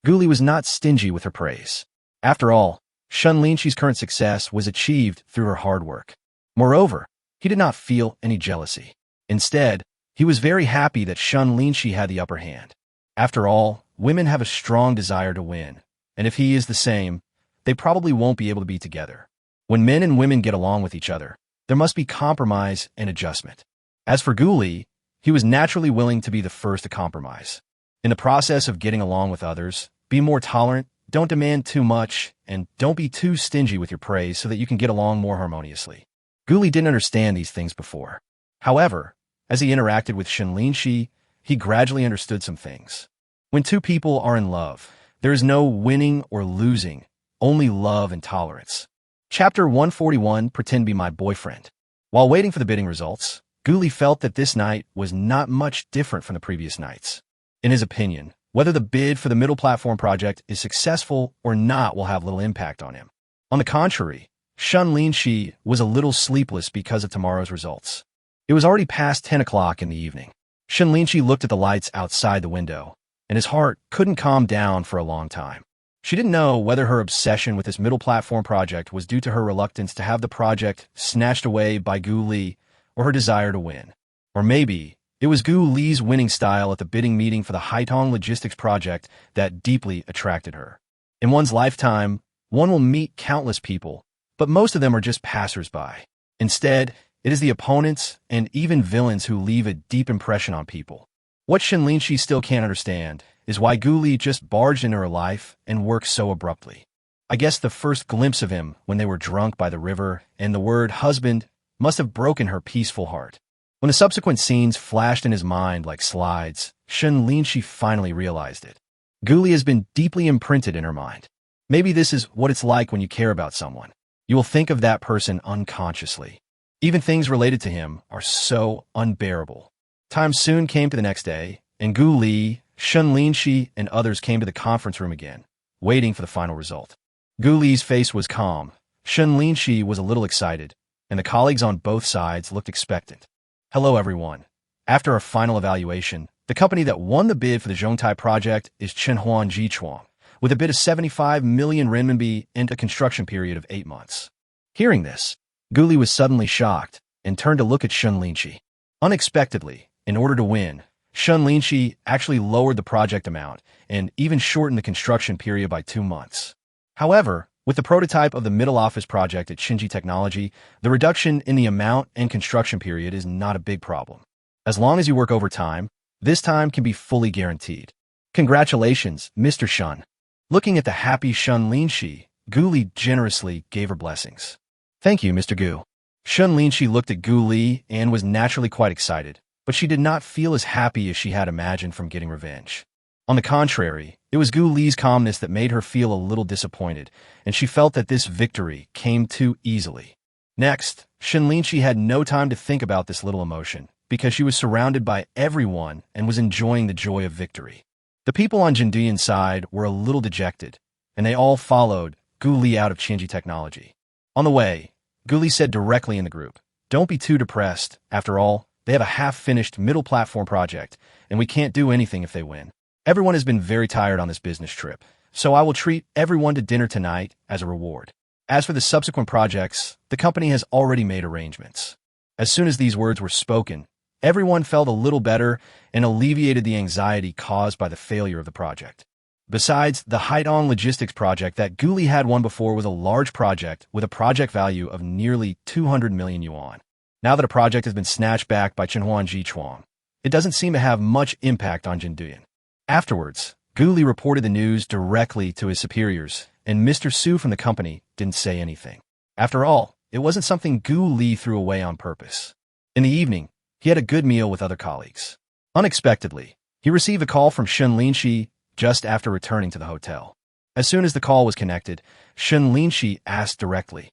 Gu Li was not stingy with her praise. After all, Shen Linxi's current success was achieved through her hard work. Moreover, he did not feel any jealousy. Instead, he was very happy that Shen Linxi had the upper hand. After all, women have a strong desire to win, and if he is the same, they probably won't be able to be together. When men and women get along with each other, there must be compromise and adjustment. As for Gu Li, he was naturally willing to be the first to compromise. In the process of getting along with others, be more tolerant, don't demand too much, and don't be too stingy with your praise so that you can get along more harmoniously. Gu Li didn't understand these things before. However, as he interacted with Shen Linxi, he gradually understood some things. When two people are in love, there is no winning or losing, only love and tolerance. Chapter 141, Pretend to be my boyfriend. While waiting for the bidding results, Gu felt that this night was not much different from the previous nights. In his opinion, whether the bid for the middle platform project is successful or not will have little impact on him. On the contrary, Shen Linxi was a little sleepless because of tomorrow's results. It was already past 10 o'clock in the evening. Shen Linxi looked at the lights outside the window, and his heart couldn't calm down for a long time. She didn't know whether her obsession with this middle platform project was due to her reluctance to have the project snatched away by Gu Li or her desire to win. Or maybe it was Gu Li's winning style at the bidding meeting for the Haitong logistics project that deeply attracted her. In one's lifetime, one will meet countless people, but most of them are just passers-by. Instead, it is the opponents and even villains who leave a deep impression on people. What Shen Linxi still can't understand is why Gu Li just barged into her life and worked so abruptly. I guess the first glimpse of him when they were drunk by the river and the word husband must have broken her peaceful heart. When the subsequent scenes flashed in his mind like slides, Shen Linxi finally realized it. Gu Li has been deeply imprinted in her mind. Maybe this is what it's like when you care about someone. You will think of that person unconsciously. Even things related to him are so unbearable. Time soon came to the next day, and Gu Li, Shen Linxi, and others came to the conference room again, waiting for the final result. Gu Li's face was calm, Shen Linxi was a little excited, and the colleagues on both sides looked expectant. Hello everyone. After our final evaluation, the company that won the bid for the Zhongtai project is Chenhuan Jichuan, with a bid of 75 million renminbi and a construction period of 8 months. Hearing this, Gu Li was suddenly shocked and turned to look at Shen Linxi. Unexpectedly, in order to win, Shen Linxi actually lowered the project amount and even shortened the construction period by 2 months. However, with the prototype of the middle office project at Xinji Technology, the reduction in the amount and construction period is not a big problem. As long as you work overtime, this time can be fully guaranteed. Congratulations, Mr. Shen. Looking at the happy Shen Linxi, Gu Li generously gave her blessings. Thank you, Mr. Gu. Shen Linxi looked at Gu Li and was naturally quite excited, but she did not feel as happy as she had imagined from getting revenge. On the contrary, it was Gu Li's calmness that made her feel a little disappointed, and she felt that this victory came too easily. Next, Shen Linxi had no time to think about this little emotion, because she was surrounded by everyone and was enjoying the joy of victory. The people on Jinduyan's side were a little dejected, and they all followed Gu Li out of Xinji Technology. On the way, Gu Li said directly in the group, "Don't be too depressed. After all, they have a half-finished middle platform project, and we can't do anything if they win. Everyone has been very tired on this business trip, so I will treat everyone to dinner tonight as a reward. As for the subsequent projects, the company has already made arrangements." As soon as these words were spoken, everyone felt a little better and alleviated the anxiety caused by the failure of the project. Besides, the Haitong logistics project that Gu Li had won before was a large project with a project value of nearly 200 million yuan. Now that a project has been snatched back by Chenhuan Jichuan, it doesn't seem to have much impact on Jinduyan. Afterwards, Gu Li reported the news directly to his superiors, and Mr. Su from the company didn't say anything. After all, it wasn't something Gu Li threw away on purpose. In the evening, he had a good meal with other colleagues. Unexpectedly, he received a call from Shen Linxi just after returning to the hotel. As soon as the call was connected, Shen Linxi asked directly,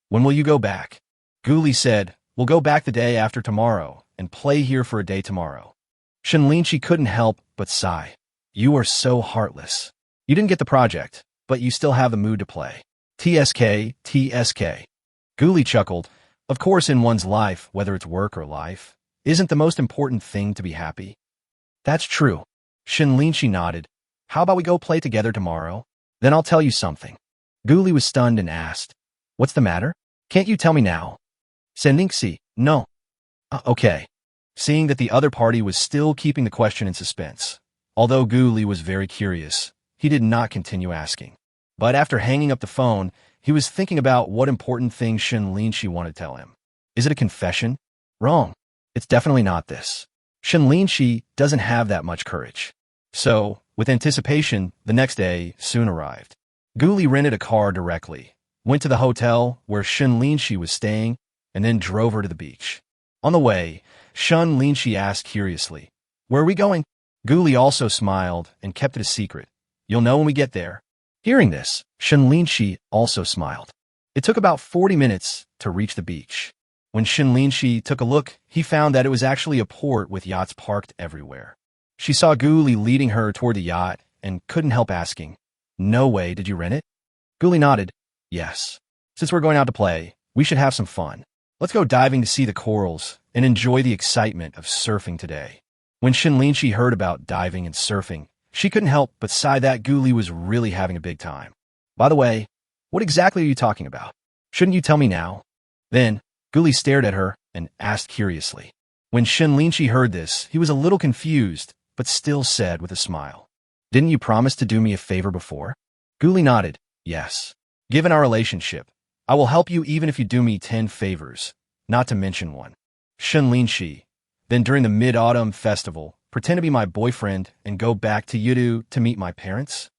"When will you go back?" Gu Li said, "We'll go back the day after tomorrow and play here for a day tomorrow." Shen Linxi couldn't help but sigh. "You are so heartless. You didn't get the project, but you still have the mood to play. TSK, TSK. Gu Li chuckled. Of course, in one's life, whether it's work or life, isn't the most important thing to be happy? That's true. Shen Linxi nodded. How about we go play together tomorrow? Then I'll tell you something. Gu Li was stunned and asked, What's the matter? Can't you tell me now? Shen Linxi, no. Okay. Seeing that the other party was still keeping the question in suspense, although Gu Li was very curious, he did not continue asking. But after hanging up the phone, he was thinking about what important thing Shen Linxi wanted to tell him. Is it a confession? Wrong. It's definitely not this. Shen Linxi doesn't have that much courage. So, with anticipation, the next day soon arrived. Gu Li rented a car directly, went to the hotel where Shen Linxi was staying, and then drove her to the beach. On the way, Shen Linxi asked curiously, Where are we going? Gu Li also smiled and kept it a secret. You'll know when we get there. Hearing this, Shen Linxi also smiled. It took about 40 minutes to reach the beach. When Shen Linxi took a look, he found that it was actually a port with yachts parked everywhere. She saw Guli leading her toward the yacht and couldn't help asking, "No way, did you rent it?" Guli nodded. "Yes. Since we're going out to play, we should have some fun. Let's go diving to see the corals and enjoy the excitement of surfing today." When Shen Linxi heard about diving and surfing, she couldn't help but sigh that Guli was really having a big time. "By the way, what exactly are you talking about? Shouldn't you tell me now?" Then, Guli stared at her and asked curiously. When Shen Linxi heard this, he was a little confused, but still said with a smile, "Didn't you promise to do me a favor before?" Guli nodded. "Yes. Given our relationship, I will help you even if you do me 10 favors, not to mention one." Shen Linxi, "Then during the Mid-Autumn Festival, pretend to be my boyfriend and go back to Yidu to meet my parents?"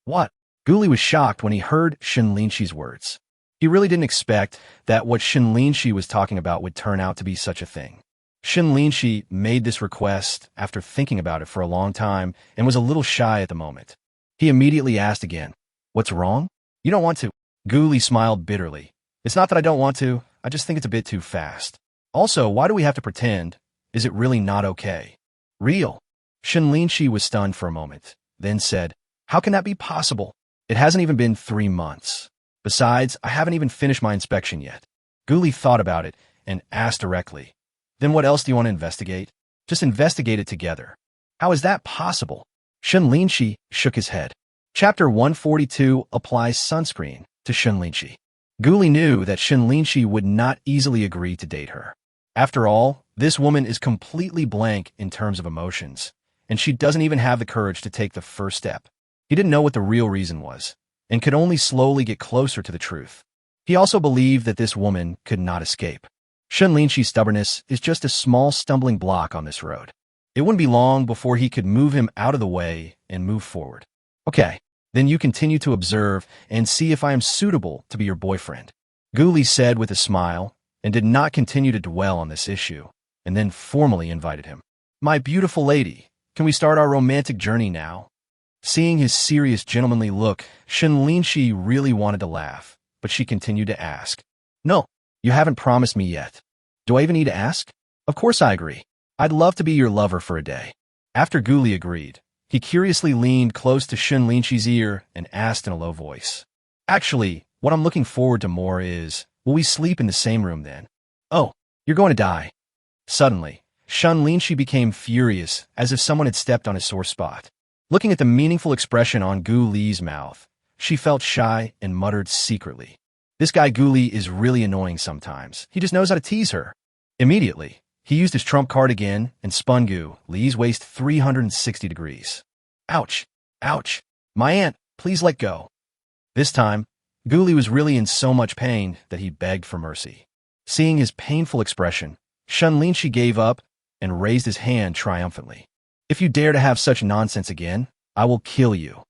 "What?" Guli was shocked when he heard Shen Linxi's words. He really didn't expect that what Shen Linxi was talking about would turn out to be such a thing. Shen Linxi made this request after thinking about it for a long time and was a little shy at the moment. He immediately asked again, "What's wrong? You don't want to?" Guli smiled bitterly. "It's not that I don't want to, I just think it's a bit too fast. Also, why do we have to pretend? Is it really not okay?" "Real?" Shen Linxi was stunned for a moment, then said, "How can that be possible? It hasn't even been 3 months. Besides, I haven't even finished my inspection yet." Guli thought about it and asked directly, "Then what else do you want to investigate? Just investigate it together." "How is that possible?" Shen Linxi shook his head. Chapter 142 applies sunscreen to Shen Linxi. Guli knew that Shen Linxi would not easily agree to date her. After all, this woman is completely blank in terms of emotions, and she doesn't even have the courage to take the first step. He didn't know what the real reason was, and could only slowly get closer to the truth. He also believed that this woman could not escape. Shen Linxi's stubbornness is just a small stumbling block on this road. It wouldn't be long before he could move him out of the way and move forward. "Okay, then you continue to observe and see if I am suitable to be your boyfriend," Guli said with a smile, and did not continue to dwell on this issue, and then formally invited him. "My beautiful lady, can we start our romantic journey now?" Seeing his serious gentlemanly look, Shen Linxi really wanted to laugh, but she continued to ask, "No, you haven't promised me yet. Do I even need to ask?" "Of course I agree. I'd love to be your lover for a day." After Guli agreed, he curiously leaned close to Shen Linxi's ear and asked in a low voice, "Actually, what I'm looking forward to more is, will we sleep in the same room then?" "Oh, you're going to die." Suddenly, Shen Linxi became furious, as if someone had stepped on a sore spot. Looking at the meaningful expression on Guli's mouth, she felt shy and muttered secretly, "This guy Guli is really annoying sometimes. He just knows how to tease her." Immediately, he used his trump card again and spun Guli's waist 360 degrees. "Ouch! Ouch! My aunt, please let go." This time, Guli was really in so much pain that he begged for mercy. Seeing his painful expression, Shen Linxi gave up and raised his hand triumphantly. "If you dare to have such nonsense again, I will kill you."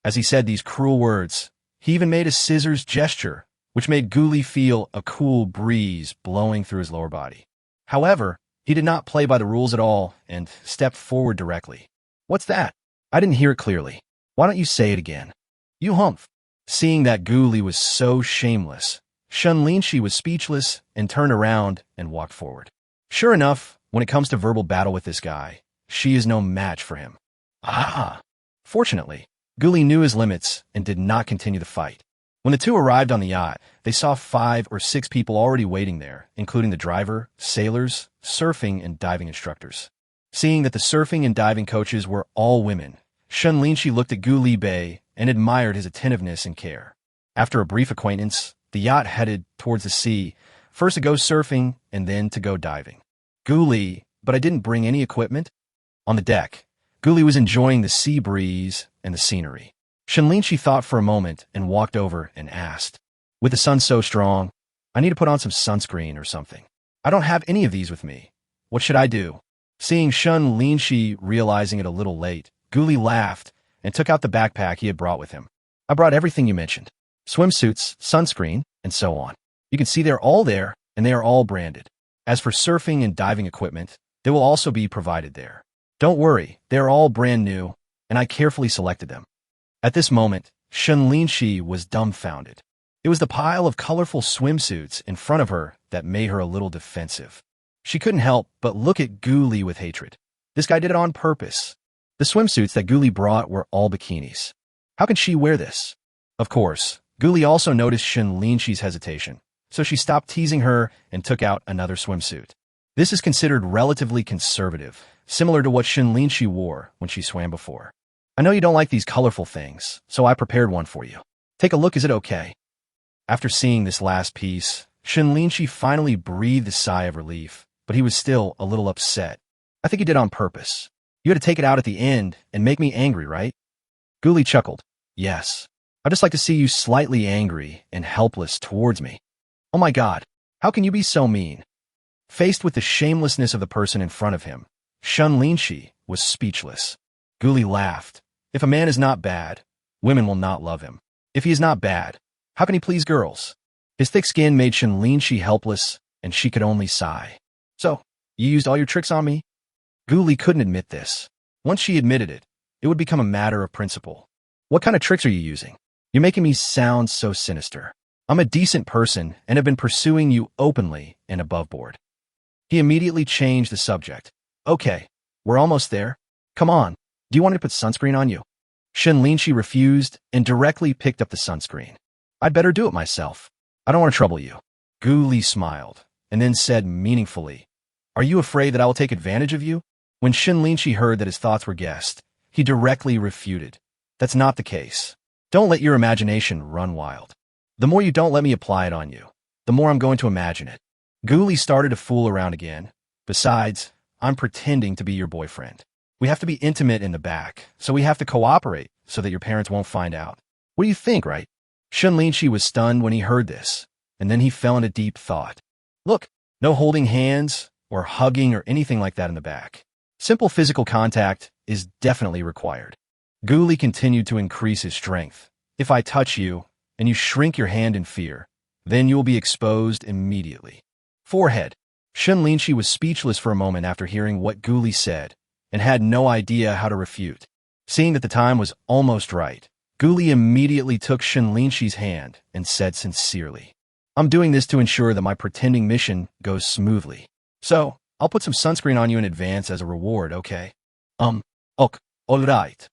As he said these cruel words, he even made a scissors gesture, which made Guli feel a cool breeze blowing through his lower body. However, he did not play by the rules at all and stepped forward directly. "What's that? I didn't hear it clearly. Why don't you say it again?" "You humph." Seeing that Guli was so shameless, Shen Linxi was speechless and turned around and walked forward. Sure enough, when it comes to verbal battle with this guy, she is no match for him. Ah! Fortunately, Guli knew his limits and did not continue the fight. When the two arrived on the yacht, they saw 5 or 6 people already waiting there, including the driver, sailors, surfing, and diving instructors. Seeing that the surfing and diving coaches were all women, Shen Linxi looked at Guli Bei and admired his attentiveness and care. After a brief acquaintance, the yacht headed towards the sea, first to go surfing and then to go diving. "Guli, but I didn't bring any equipment?" On the deck, Guli was enjoying the sea breeze and the scenery. Shen Linxi thought for a moment and walked over and asked, "With the sun so strong, I need to put on some sunscreen or something. I don't have any of these with me. What should I do?" Seeing Shen Linxi realizing it a little late, Guli laughed and took out the backpack he had brought with him. "I brought everything you mentioned. Swimsuits, sunscreen, and so on. You can see they're all there, and they are all branded. As for surfing and diving equipment, they will also be provided there. Don't worry, they are all brand new, and I carefully selected them." At this moment, Shen Linxi was dumbfounded. It was the pile of colorful swimsuits in front of her that made her a little defensive. She couldn't help but look at Gu Li with hatred. This guy did it on purpose. The swimsuits that Gu Li brought were all bikinis. How can she wear this? Of course, Gu Li also noticed Shen Linxi's hesitation, so she stopped teasing her and took out another swimsuit. This is considered relatively conservative, similar to what Shen Linxi wore when she swam before. I know you don't like these colorful things, so I prepared one for you. Take a look, is it okay? After seeing this last piece, Shen Linxi finally breathed a sigh of relief, but he was still a little upset. I think you did on purpose. You had to take it out at the end and make me angry, right? Gu Li chuckled. Yes. I'd just like to see you slightly angry and helpless towards me. Oh my God, how can you be so mean? Faced with the shamelessness of the person in front of him, Shen Linxi was speechless. Gu Li laughed. If a man is not bad, women will not love him. If he is not bad, how can he please girls? His thick skin made Shen Linxi helpless, and she could only sigh. So, you used all your tricks on me? Gu Li couldn't admit this. Once she admitted it, it would become a matter of principle. What kind of tricks are you using? You're making me sound so sinister. I'm a decent person and have been pursuing you openly and above board. He immediately changed the subject. Okay, we're almost there. Come on, do you want me to put sunscreen on you? Shen Linxi refused and directly picked up the sunscreen. I'd better do it myself. I don't want to trouble you. Gu Li smiled and then said meaningfully, Are you afraid that I will take advantage of you? When Shen Linxi heard that his thoughts were guessed, he directly refuted. That's not the case. Don't let your imagination run wild. The more you don't let me apply it on you, the more I'm going to imagine it. Gu Li started to fool around again. Besides, I'm pretending to be your boyfriend. We have to be intimate in the back, so we have to cooperate so that your parents won't find out. What do you think, right? Shen Linxi was stunned when he heard this, and then he fell into deep thought. Look, no holding hands or hugging or anything like that in the back. Simple physical contact is definitely required. Gu Li continued to increase his strength. If I touch you, and you shrink your hand in fear, then you will be exposed immediately. Forehead. Shen Linxi was speechless for a moment after hearing what Gu Li said, and had no idea how to refute. Seeing that the time was almost right, Gu Li immediately took Shen Linxi's hand and said sincerely, I'm doing this to ensure that my pretending mission goes smoothly. So, I'll put some sunscreen on you in advance as a reward, okay? Ok, alright.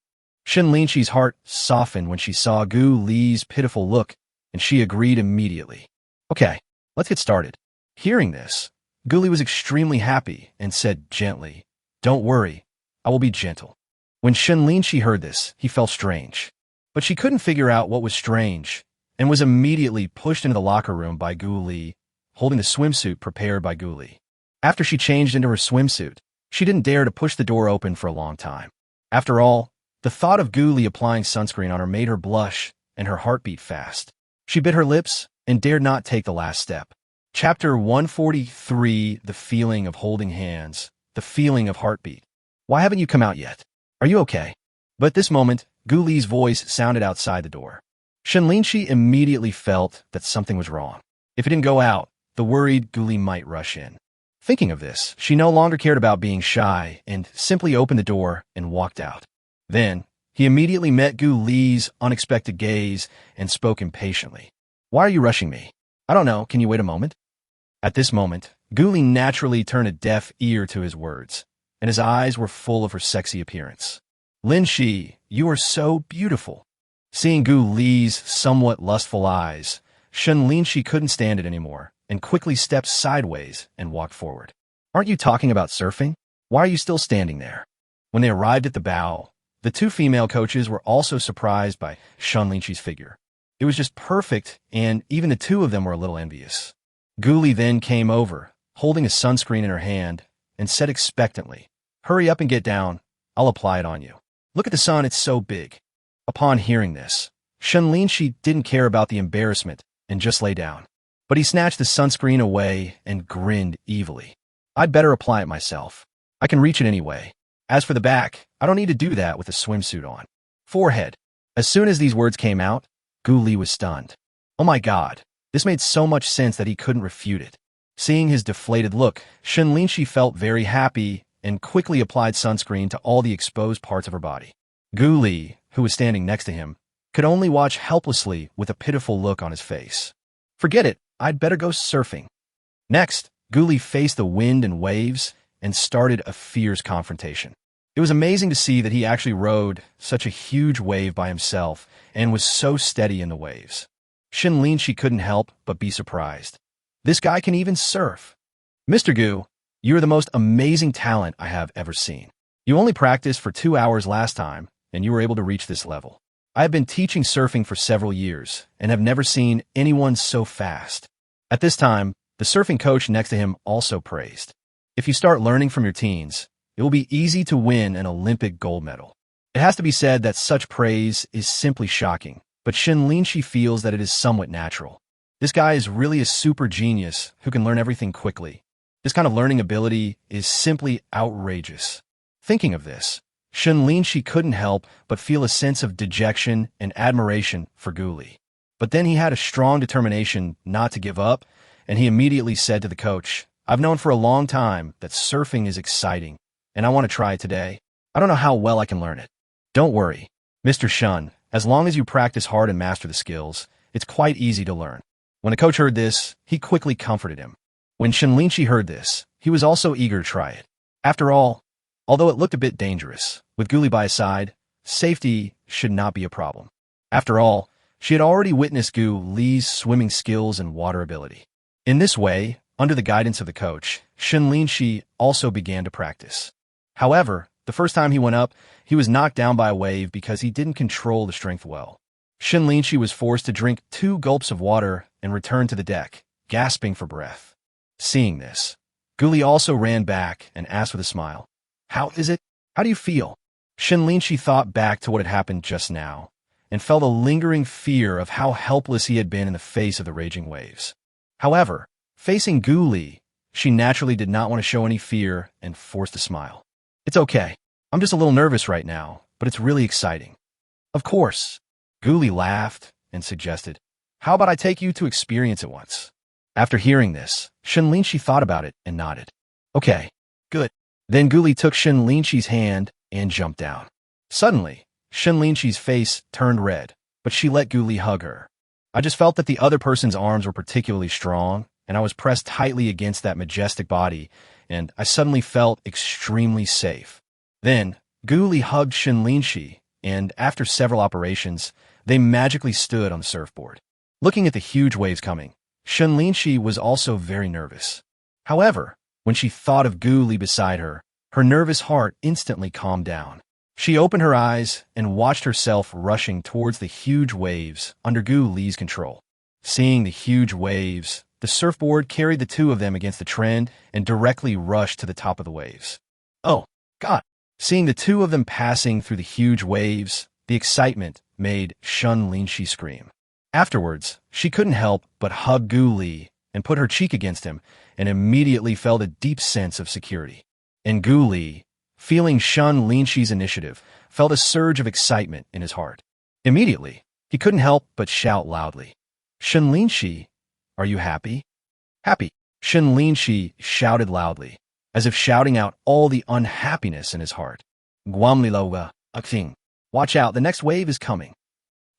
Shen Linxi's heart softened when she saw Gu Li's pitiful look, and she agreed immediately. Okay, let's get started. Hearing this, Gu Li was extremely happy and said gently, Don't worry, I will be gentle. When Shen Linxi heard this, he felt strange. But she couldn't figure out what was strange, and was immediately pushed into the locker room by Gu Li, holding the swimsuit prepared by Gu Li. After she changed into her swimsuit, she didn't dare to push the door open for a long time. After all, the thought of Gu Li applying sunscreen on her made her blush and her heart beat fast. She bit her lips and dared not take the last step. Chapter 143, The Feeling of Holding Hands, The Feeling of Heartbeat. Why haven't you come out yet? Are you okay? But at this moment, Gu Li's voice sounded outside the door. Shen Linxi immediately felt that something was wrong. If it didn't go out, the worried Gu Li might rush in. Thinking of this, she no longer cared about being shy and simply opened the door and walked out. Then, he immediately met Gu Li's unexpected gaze and spoke impatiently. Why are you rushing me? I don't know, can you wait a moment? At this moment, Gu Li naturally turned a deaf ear to his words, and his eyes were full of her sexy appearance. Linxi, you are so beautiful. Seeing Gu Li's somewhat lustful eyes, Shen Linxi couldn't stand it anymore, and quickly stepped sideways and walked forward. Aren't you talking about surfing? Why are you still standing there? When they arrived at the bow, the two female coaches were also surprised by Shen Linxi's figure. It was just perfect, and even the two of them were a little envious. Gu Li then came over, holding a sunscreen in her hand, and said expectantly, Hurry up and get down. I'll apply it on you. Look at the sun, it's so big. Upon hearing this, Shen Linxi didn't care about the embarrassment and just lay down. But he snatched the sunscreen away and grinned evilly. I'd better apply it myself. I can reach it anyway. As for the back, I don't need to do that with a swimsuit on. Forehead. As soon as these words came out, Gu Li was stunned. Oh my God, this made so much sense that he couldn't refute it. Seeing his deflated look, Shen Linxi felt very happy and quickly applied sunscreen to all the exposed parts of her body. Gu Li, who was standing next to him, could only watch helplessly with a pitiful look on his face. Forget it, I'd better go surfing. Next, Gu Li faced the wind and waves and started a fierce confrontation. It was amazing to see that he actually rode such a huge wave by himself and was so steady in the waves. Shen Linxi couldn't help but be surprised. This guy can even surf. Mr. Gu, you are the most amazing talent I have ever seen. You only practiced for 2 hours last time, and you were able to reach this level. I have been teaching surfing for several years and have never seen anyone so fast. At this time, the surfing coach next to him also praised. If you start learning from your teens, it will be easy to win an Olympic gold medal. It has to be said that such praise is simply shocking, but Shen Linxi feels that it is somewhat natural. This guy is really a super genius who can learn everything quickly. This kind of learning ability is simply outrageous. Thinking of this, Shen Linxi couldn't help but feel a sense of dejection and admiration for Gu Li. But then he had a strong determination not to give up, and he immediately said to the coach, I've known for a long time that surfing is exciting, and I want to try it today. I don't know how well I can learn it. Don't worry, Mr. Shen, as long as you practice hard and master the skills, it's quite easy to learn. When the coach heard this, he quickly comforted him. When Shen Linxi heard this, he was also eager to try it. After all, although it looked a bit dangerous, with Gu Li by his side, safety should not be a problem. After all, she had already witnessed Gu Li's swimming skills and water ability. In this way, under the guidance of the coach, Shen Linxi also began to practice. However, the first time he went up, he was knocked down by a wave because he didn't control the strength well. Shen Linxi was forced to drink 2 gulps of water and return to the deck, gasping for breath. Seeing this, Gu Li also ran back and asked with a smile, How is it? How do you feel? Shen Linxi thought back to what had happened just now and felt a lingering fear of how helpless he had been in the face of the raging waves. However, facing Gu Li, she naturally did not want to show any fear and forced a smile. It's okay. I'm just a little nervous right now, but it's really exciting. Of course. Gu Li laughed and suggested, How about I take you to experience it once? After hearing this, Shen Linxi thought about it and nodded. Okay, good. Then Gu Li took Shen Linxi's hand and jumped down. Suddenly, Shen Linxi's face turned red, but she let Gu Li hug her. I just felt that the other person's arms were particularly strong, and I was pressed tightly against that majestic body, and I suddenly felt extremely safe. Then, Gu Li hugged Shen Linxi, and after several operations, they magically stood on the surfboard. Looking at the huge waves coming, Shen Linxi was also very nervous. However, when she thought of Gu Li beside her, her nervous heart instantly calmed down. She opened her eyes and watched herself rushing towards the huge waves under Gu Li's control. Seeing the huge waves, the surfboard carried the 2 of them against the trend and directly rushed to the top of the waves. Oh, God! Seeing the 2 of them passing through the huge waves, the excitement made Shen Linxi scream. Afterwards, she couldn't help but hug Gu Li and put her cheek against him and immediately felt a deep sense of security. And Gu Li, feeling Shen Linxi's initiative, felt a surge of excitement in his heart. Immediately, he couldn't help but shout loudly, Shen Linxi, are you happy? Happy. Shen Linxi shouted loudly, as if shouting out all the unhappiness in his heart. Guamliloga, Akting. Watch out, the next wave is coming.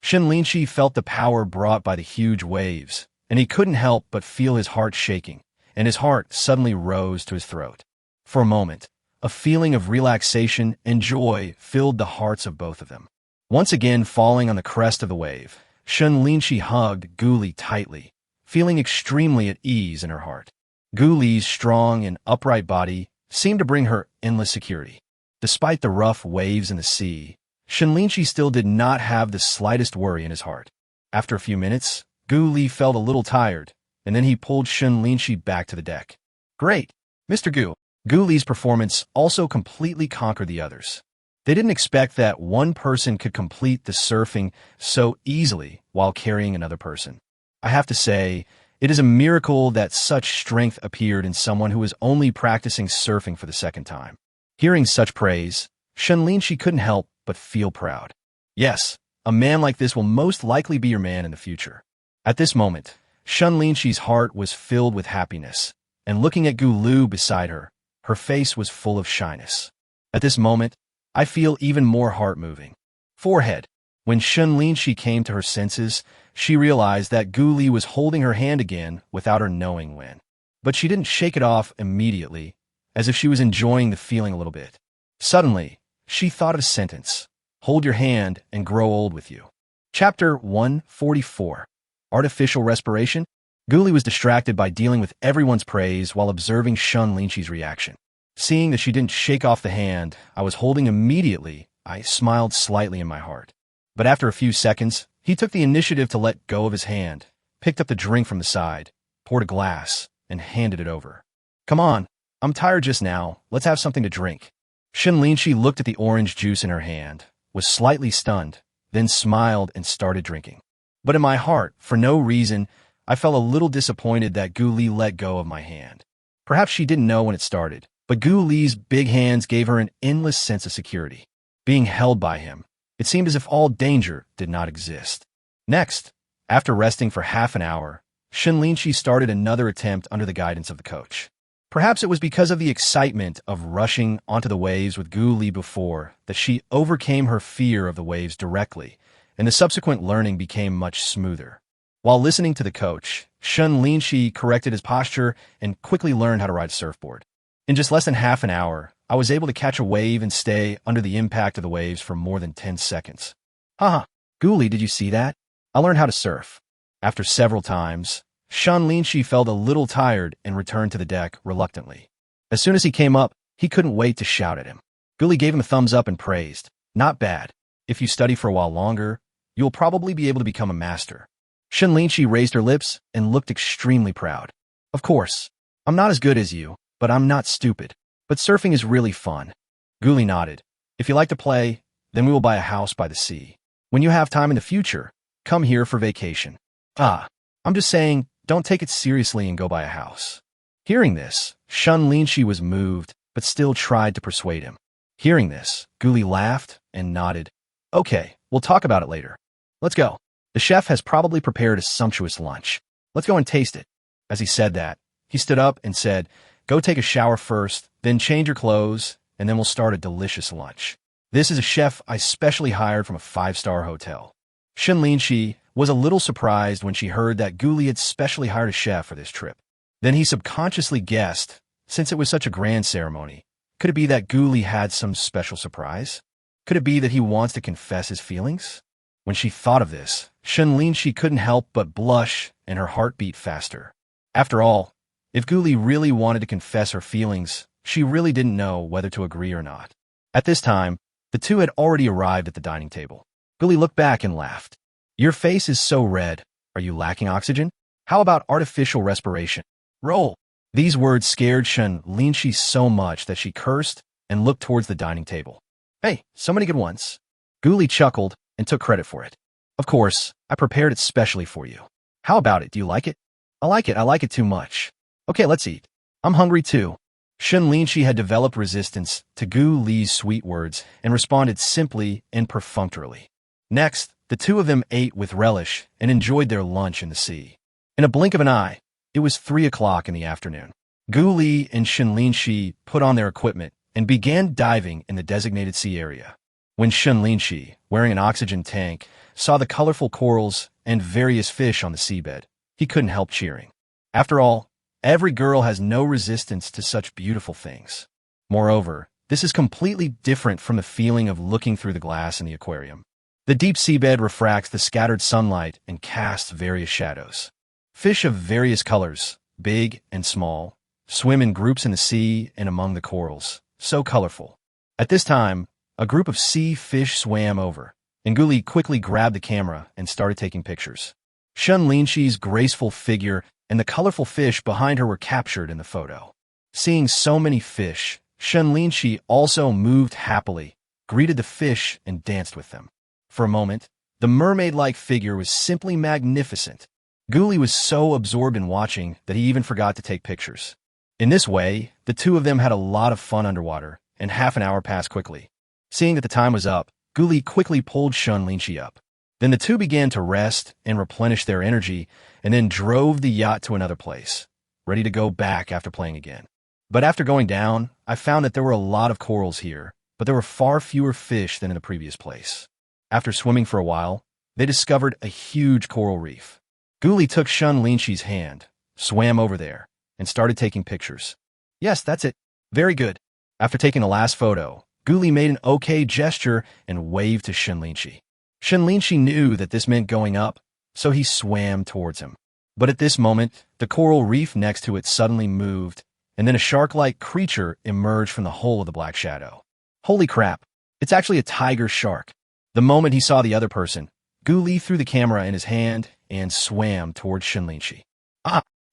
Shen Linxi felt the power brought by the huge waves, and he couldn't help but feel his heart shaking, and his heart suddenly rose to his throat. For a moment, a feeling of relaxation and joy filled the hearts of both of them. Once again falling on the crest of the wave, Shen Linxi hugged Gu Li tightly, feeling extremely at ease in her heart. Gu Li's strong and upright body seemed to bring her endless security. Despite the rough waves in the sea, Shen Linxi still did not have the slightest worry in his heart. After a few minutes, Gu Li felt a little tired, and then he pulled Shen Linxi back to the deck. Great! Mr. Gu. Gu Li's performance also completely conquered the others. They didn't expect that one person could complete the surfing so easily while carrying another person. I have to say, it is a miracle that such strength appeared in someone who was only practicing surfing for the second time. Hearing such praise, Shen Linxi couldn't help but feel proud. Yes, a man like this will most likely be your man in the future. At this moment, Shen Linxi's heart was filled with happiness, and looking at Gu Lu beside her, her face was full of shyness. At this moment, I feel even more heart-moving. Forehead. When Shen Linxi came to her senses, she realized that Gu Li was holding her hand again without her knowing when. but she didn't shake it off immediately, as if she was enjoying the feeling a little bit. Suddenly, she thought of a sentence. Hold your hand and grow old with you. Chapter 144. Artificial Respiration. Guli was distracted by dealing with everyone's praise while observing Shen Linxi's reaction. Seeing that she didn't shake off the hand I was holding immediately, I smiled slightly in my heart. But after a few seconds, he took the initiative to let go of his hand, picked up the drink from the side, poured a glass, and handed it over. Come on, I'm tired just now, let's have something to drink. Shen Linxi looked at the orange juice in her hand, was slightly stunned, then smiled and started drinking. But in my heart, for no reason, I felt a little disappointed that Gu Li let go of my hand. Perhaps she didn't know when it started, but Gu Li's big hands gave her an endless sense of security. Being held by him, it seemed as if all danger did not exist. Next, after resting for half an hour, Shen Linxi started another attempt under the guidance of the coach. Perhaps it was because of the excitement of rushing onto the waves with Gu Li before that she overcame her fear of the waves directly, and the subsequent learning became much smoother. While listening to the coach, Shen Linxi corrected his posture and quickly learned how to ride a surfboard. In just less than half an hour, I was able to catch a wave and stay under the impact of the waves for more than 10 seconds. Haha, Gu Li, did you see that? I learned how to surf. After several times, Shen Linxi felt a little tired and returned to the deck reluctantly. As soon as he came up, he couldn't wait to shout at him. Gu Li gave him a thumbs up and praised. Not bad. If you study for a while longer, you'll probably be able to become a master. Shen Linxi raised her lips and looked extremely proud. Of course, I'm not as good as you, but I'm not stupid. But surfing is really fun. Gu Li nodded. If you like to play, then we will buy a house by the sea. When you have time in the future, come here for vacation. I'm just saying, don't take it seriously and go buy a house. Hearing this, Shen Linxi was moved, but still tried to persuade him. Hearing this, Gu Li laughed and nodded. Okay, we'll talk about it later. Let's go. The chef has probably prepared a sumptuous lunch. Let's go and taste it. As he said that, he stood up and said, go take a shower first, then change your clothes, and then we'll start a delicious lunch. This is a chef I specially hired from a 5-star hotel. Shen Linxi was a little surprised when she heard that Gu Li had specially hired a chef for this trip. Then he subconsciously guessed, since it was such a grand ceremony, could it be that Gu Li had some special surprise? Could it be that he wants to confess his feelings? When she thought of this, Shen Linxi couldn't help but blush and her heart beat faster. After all, if Gu Li really wanted to confess her feelings, she really didn't know whether to agree or not. At this time, the two had already arrived at the dining table. Gu Li looked back and laughed. Your face is so red. Are you lacking oxygen? How about artificial respiration? Roll. These words scared Shen Linxi so much that she cursed and looked towards the dining table. Hey, so many good ones. Gu Li chuckled and took credit for it. Of course, I prepared it specially for you. How about it? Do you like it? I like it too much. Okay, let's eat. I'm hungry too. Shen Linxi had developed resistance to Gu Li's sweet words and responded simply and perfunctorily. Next, the two of them ate with relish and enjoyed their lunch in the sea. In a blink of an eye, it was 3 o'clock in the afternoon. Gu Li and Shen Linxi put on their equipment and began diving in the designated sea area. When Shen Linxi, wearing an oxygen tank, saw the colorful corals and various fish on the seabed, he couldn't help cheering. After all, every girl has no resistance to such beautiful things. Moreover, this is completely different from the feeling of looking through the glass in the aquarium. The deep seabed refracts the scattered sunlight and casts various shadows. Fish of various colors, big and small, swim in groups in the sea and among the corals, so colorful. At this time, a group of sea fish swam over, and Gu Li quickly grabbed the camera and started taking pictures. Shen Linxi's graceful figure and the colorful fish behind her were captured in the photo. Seeing so many fish, Shen Linxi also moved happily, greeted the fish, and danced with them. For a moment, the mermaid-like figure was simply magnificent. Gu Li was so absorbed in watching that he even forgot to take pictures. In this way, the two of them had a lot of fun underwater, and half an hour passed quickly. Seeing that the time was up, Gu Li quickly pulled Shen Linxi up. Then the two began to rest and replenish their energy, and then drove the yacht to another place, ready to go back after playing again. But after going down, I found that there were a lot of corals here, but there were far fewer fish than in the previous place. After swimming for a while, they discovered a huge coral reef. Gu Li took Shen Linxi's hand, swam over there, and started taking pictures. Yes, that's it. Very good. After taking the last photo, Guli made an okay gesture and waved to Shen Linxi. Shen Linxi knew that this meant going up, so he swam towards him. But at this moment, the coral reef next to it suddenly moved, and then a shark-like creature emerged from the hole of the black shadow. Holy crap, it's actually a tiger shark. The moment he saw the other person, Guli threw the camera in his hand and swam towards Shen Linxi.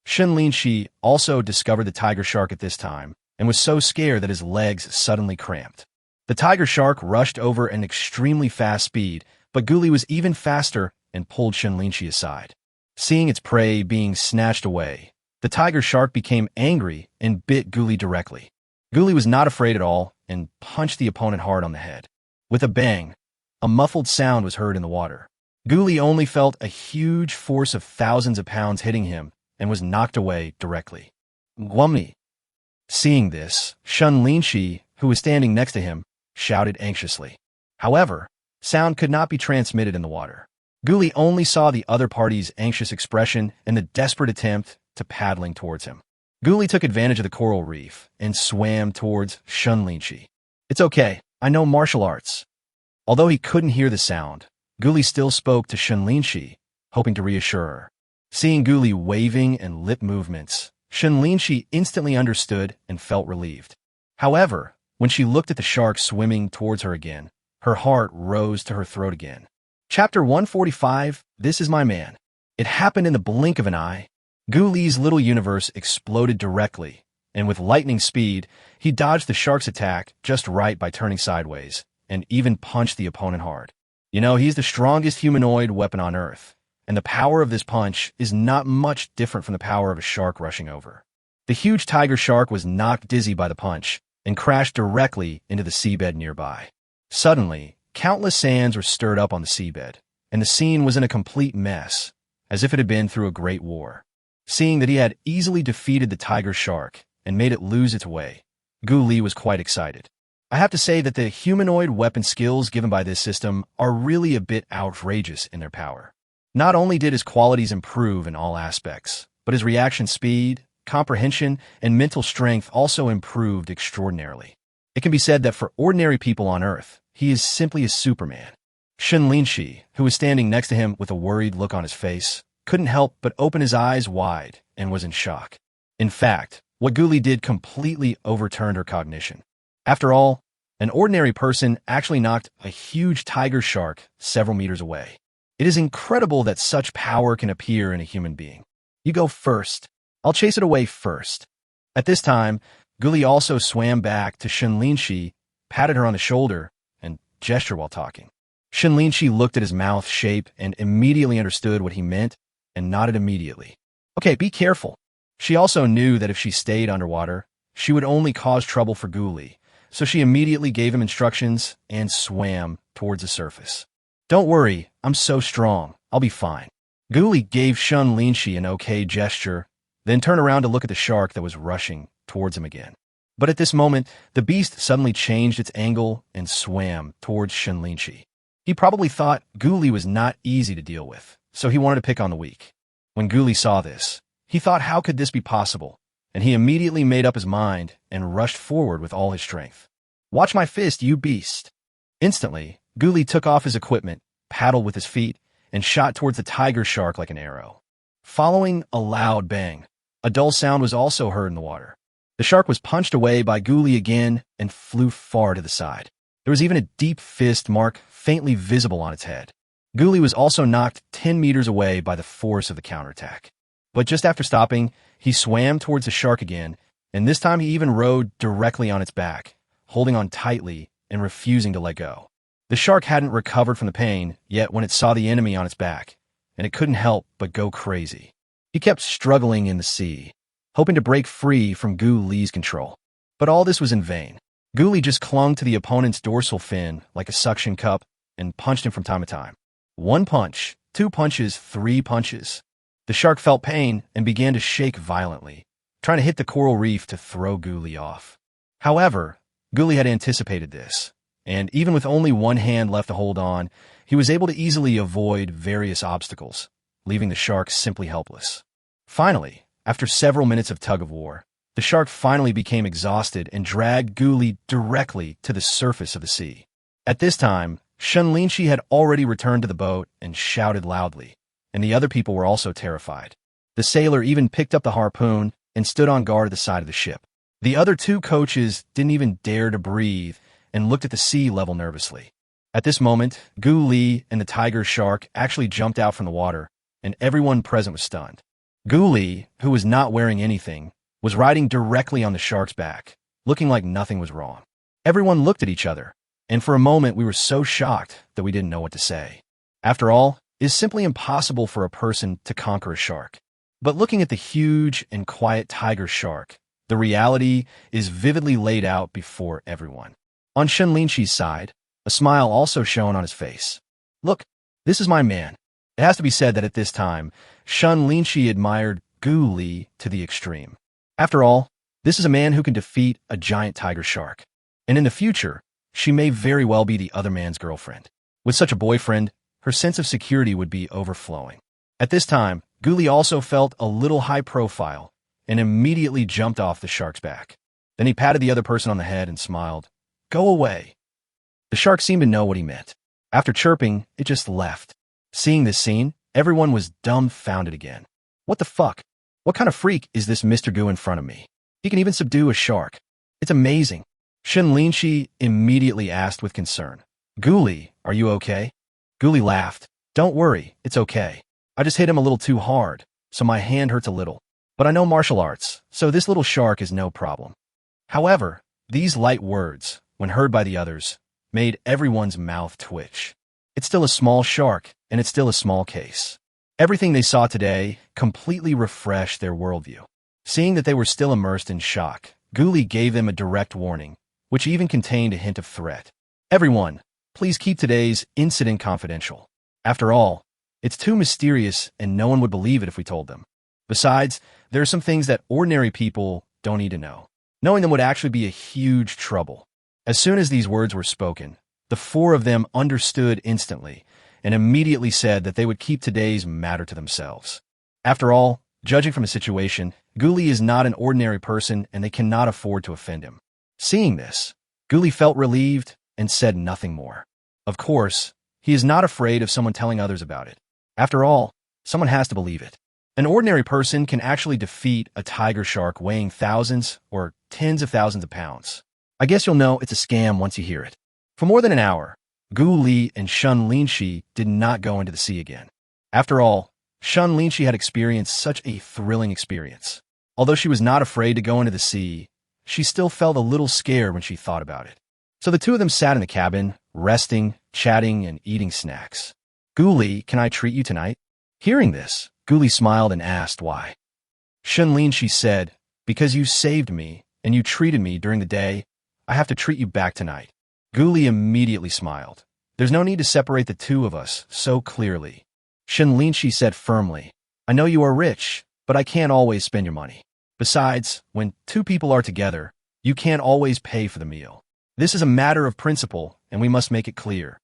Shen Linxi also discovered the tiger shark at this time and was so scared that his legs suddenly cramped. The tiger shark rushed over at an extremely fast speed, but Guli was even faster and pulled Shen Linxi aside. Seeing its prey being snatched away, the tiger shark became angry and bit Guli directly. Guli was not afraid at all and punched the opponent hard on the head. With a bang, a muffled sound was heard in the water. Guli only felt a huge force of thousands of pounds hitting him and was knocked away directly. Gwumni. Seeing this, Shen Linxi, who was standing next to him, shouted anxiously. However, sound could not be transmitted in the water. Guli only saw the other party's anxious expression and the desperate attempt to paddling towards him. Guli took advantage of the coral reef and swam towards Shen Linxi. It's okay, I know martial arts. Although he couldn't hear the sound, Guli still spoke to Shen Linxi, hoping to reassure her. Seeing Guli waving and lip movements, Shen Linxi instantly understood and felt relieved. However, when she looked at the shark swimming towards her again, her heart rose to her throat again. Chapter 145, This is My Man. It happened in the blink of an eye. Guli's little universe exploded directly, and with lightning speed, he dodged the shark's attack just right by turning sideways, and even punched the opponent hard. You know, he's the strongest humanoid weapon on Earth, and the power of this punch is not much different from the power of a shark rushing over. The huge tiger shark was knocked dizzy by the punch and crashed directly into the seabed nearby. Suddenly, countless sands were stirred up on the seabed, and the scene was in a complete mess, as if it had been through a great war. Seeing that he had easily defeated the tiger shark and made it lose its way, Guli was quite excited. I have to say that the humanoid weapon skills given by this system are really a bit outrageous in their power. Not only did his qualities improve in all aspects, but his reaction speed, comprehension, and mental strength also improved extraordinarily. It can be said that for ordinary people on Earth, he is simply a Superman. Shen Linxi, who was standing next to him with a worried look on his face, couldn't help but open his eyes wide and was in shock. In fact, what Guli did completely overturned her cognition. After all, an ordinary person actually knocked a huge tiger shark several meters away. It is incredible that such power can appear in a human being. You go first. I'll chase it away first. At this time, Guli also swam back to Shen Linxi, patted her on the shoulder, and gestured while talking. Shen Linxi looked at his mouth shape and immediately understood what he meant and nodded immediately. Okay, be careful. She also knew that if she stayed underwater, she would only cause trouble for Guli, so she immediately gave him instructions and swam towards the surface. Don't worry, I'm so strong. I'll be fine. Guli gave Shen Linxi an okay gesture, then turned around to look at the shark that was rushing towards him again. But at this moment, the beast suddenly changed its angle and swam towards Shen Linxi. He probably thought Guli was not easy to deal with, so he wanted to pick on the weak. When Guli saw this, he thought how could this be possible, and he immediately made up his mind and rushed forward with all his strength. Watch my fist, you beast! Instantly, Guli took off his equipment, paddled with his feet, and shot towards the tiger shark like an arrow. Following a loud bang, a dull sound was also heard in the water. The shark was punched away by Guli again and flew far to the side. There was even a deep fist mark faintly visible on its head. Guli was also knocked 10 meters away by the force of the counterattack. But just after stopping, he swam towards the shark again, and this time he even rode directly on its back, holding on tightly and refusing to let go. The shark hadn't recovered from the pain yet when it saw the enemy on its back, and it couldn't help but go crazy. He kept struggling in the sea, hoping to break free from Guli's control. But all this was in vain. Guli just clung to the opponent's dorsal fin like a suction cup and punched him from time to time. 1 punch, 2 punches, 3 punches. The shark felt pain and began to shake violently, trying to hit the coral reef to throw Guli off. However, Guli had anticipated this, and even with only one hand left to hold on, he was able to easily avoid various obstacles, leaving the shark simply helpless. Finally, After several minutes of tug-of-war, the shark finally became exhausted and dragged Gu Li directly to the surface of the sea. At this time, Shen Linxi had already returned to the boat and shouted loudly, and the other people were also terrified. The sailor even picked up the harpoon and stood on guard at the side of the ship. The other two coaches didn't even dare to breathe and looked at the sea level nervously. At this moment, Gu Li and the tiger shark actually jumped out from the water, and everyone present was stunned. Gu Li, who was not wearing anything, was riding directly on the shark's back, looking like nothing was wrong. Everyone looked at each other, and for a moment we were so shocked that we didn't know what to say. After all, it is simply impossible for a person to conquer a shark. But looking at the huge and quiet tiger shark, the reality is vividly laid out before everyone. On Shen Linxi's side, a smile also shone on his face. Look, this is my man. It has to be said that at this time, Shen Linxi admired Gu Li to the extreme. After all, this is a man who can defeat a giant tiger shark. And in the future, she may very well be the other man's girlfriend. With such a boyfriend, her sense of security would be overflowing. At this time, Gu Li also felt a little high profile and immediately jumped off the shark's back. Then he patted the other person on the head and smiled. Go away. The shark seemed to know what he meant. After chirping, it just left. Seeing this scene, everyone was dumbfounded again. What the fuck? What kind of freak is this Mr. Gu in front of me? He can even subdue a shark. It's amazing. Shen Linxi immediately asked with concern. Gu Li, are you okay? Gu Li laughed. Don't worry, it's okay. I just hit him a little too hard, so my hand hurts a little. But I know martial arts, so this little shark is no problem. However, these light words, when heard by the others, made everyone's mouth twitch. It's still a small shark, and it's still a small case. Everything they saw today completely refreshed their worldview. Seeing that they were still immersed in shock, Gu Li gave them a direct warning, which even contained a hint of threat. Everyone, please keep today's incident confidential. After all, it's too mysterious and no one would believe it if we told them. Besides, there are some things that ordinary people don't need to know. Knowing them would actually be a huge trouble. As soon as these words were spoken, the four of them understood instantly and immediately said that they would keep today's matter to themselves. After all, judging from the situation, Gu Li is not an ordinary person and they cannot afford to offend him. Seeing this, Gu Li felt relieved and said nothing more. Of course, he is not afraid of someone telling others about it. After all, someone has to believe it. An ordinary person can actually defeat a tiger shark weighing thousands or tens of thousands of pounds. I guess you'll know it's a scam once you hear it. For more than an hour, Gu Li and Shen Linxi did not go into the sea again. After all, Shen Linxi had experienced such a thrilling experience. Although she was not afraid to go into the sea, she still felt a little scared when she thought about it. So the two of them sat in the cabin, resting, chatting, and eating snacks. Gu Li, can I treat you tonight? Hearing this, Gu Li smiled and asked why. Shen Linxi said, because you saved me and you treated me during the day, I have to treat you back tonight. Gu Li immediately smiled. There's no need to separate the two of us so clearly. Shen Linxi said firmly, I know you are rich, but I can't always spend your money. Besides, when two people are together, you can't always pay for the meal. This is a matter of principle, and we must make it clear.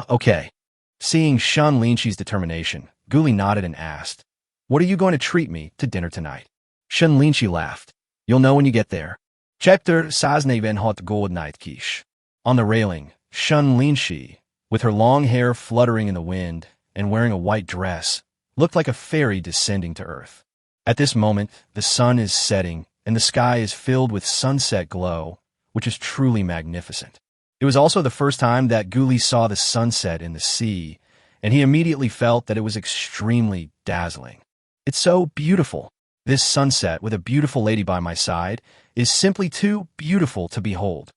Okay. Seeing Shen Linxi's determination, Gu Li nodded and asked, what are you going to treat me to dinner tonight? Shen Linxi laughed. You'll know when you get there. Chapter Sazneven hot gold night quiche. On the railing, Shen Linxi, with her long hair fluttering in the wind and wearing a white dress, looked like a fairy descending to earth. At this moment, the sun is setting and the sky is filled with sunset glow, which is truly magnificent. It was also the first time that Gu Li saw the sunset in the sea, and he immediately felt that it was extremely dazzling. It's so beautiful. This sunset with a beautiful lady by my side is simply too beautiful to behold.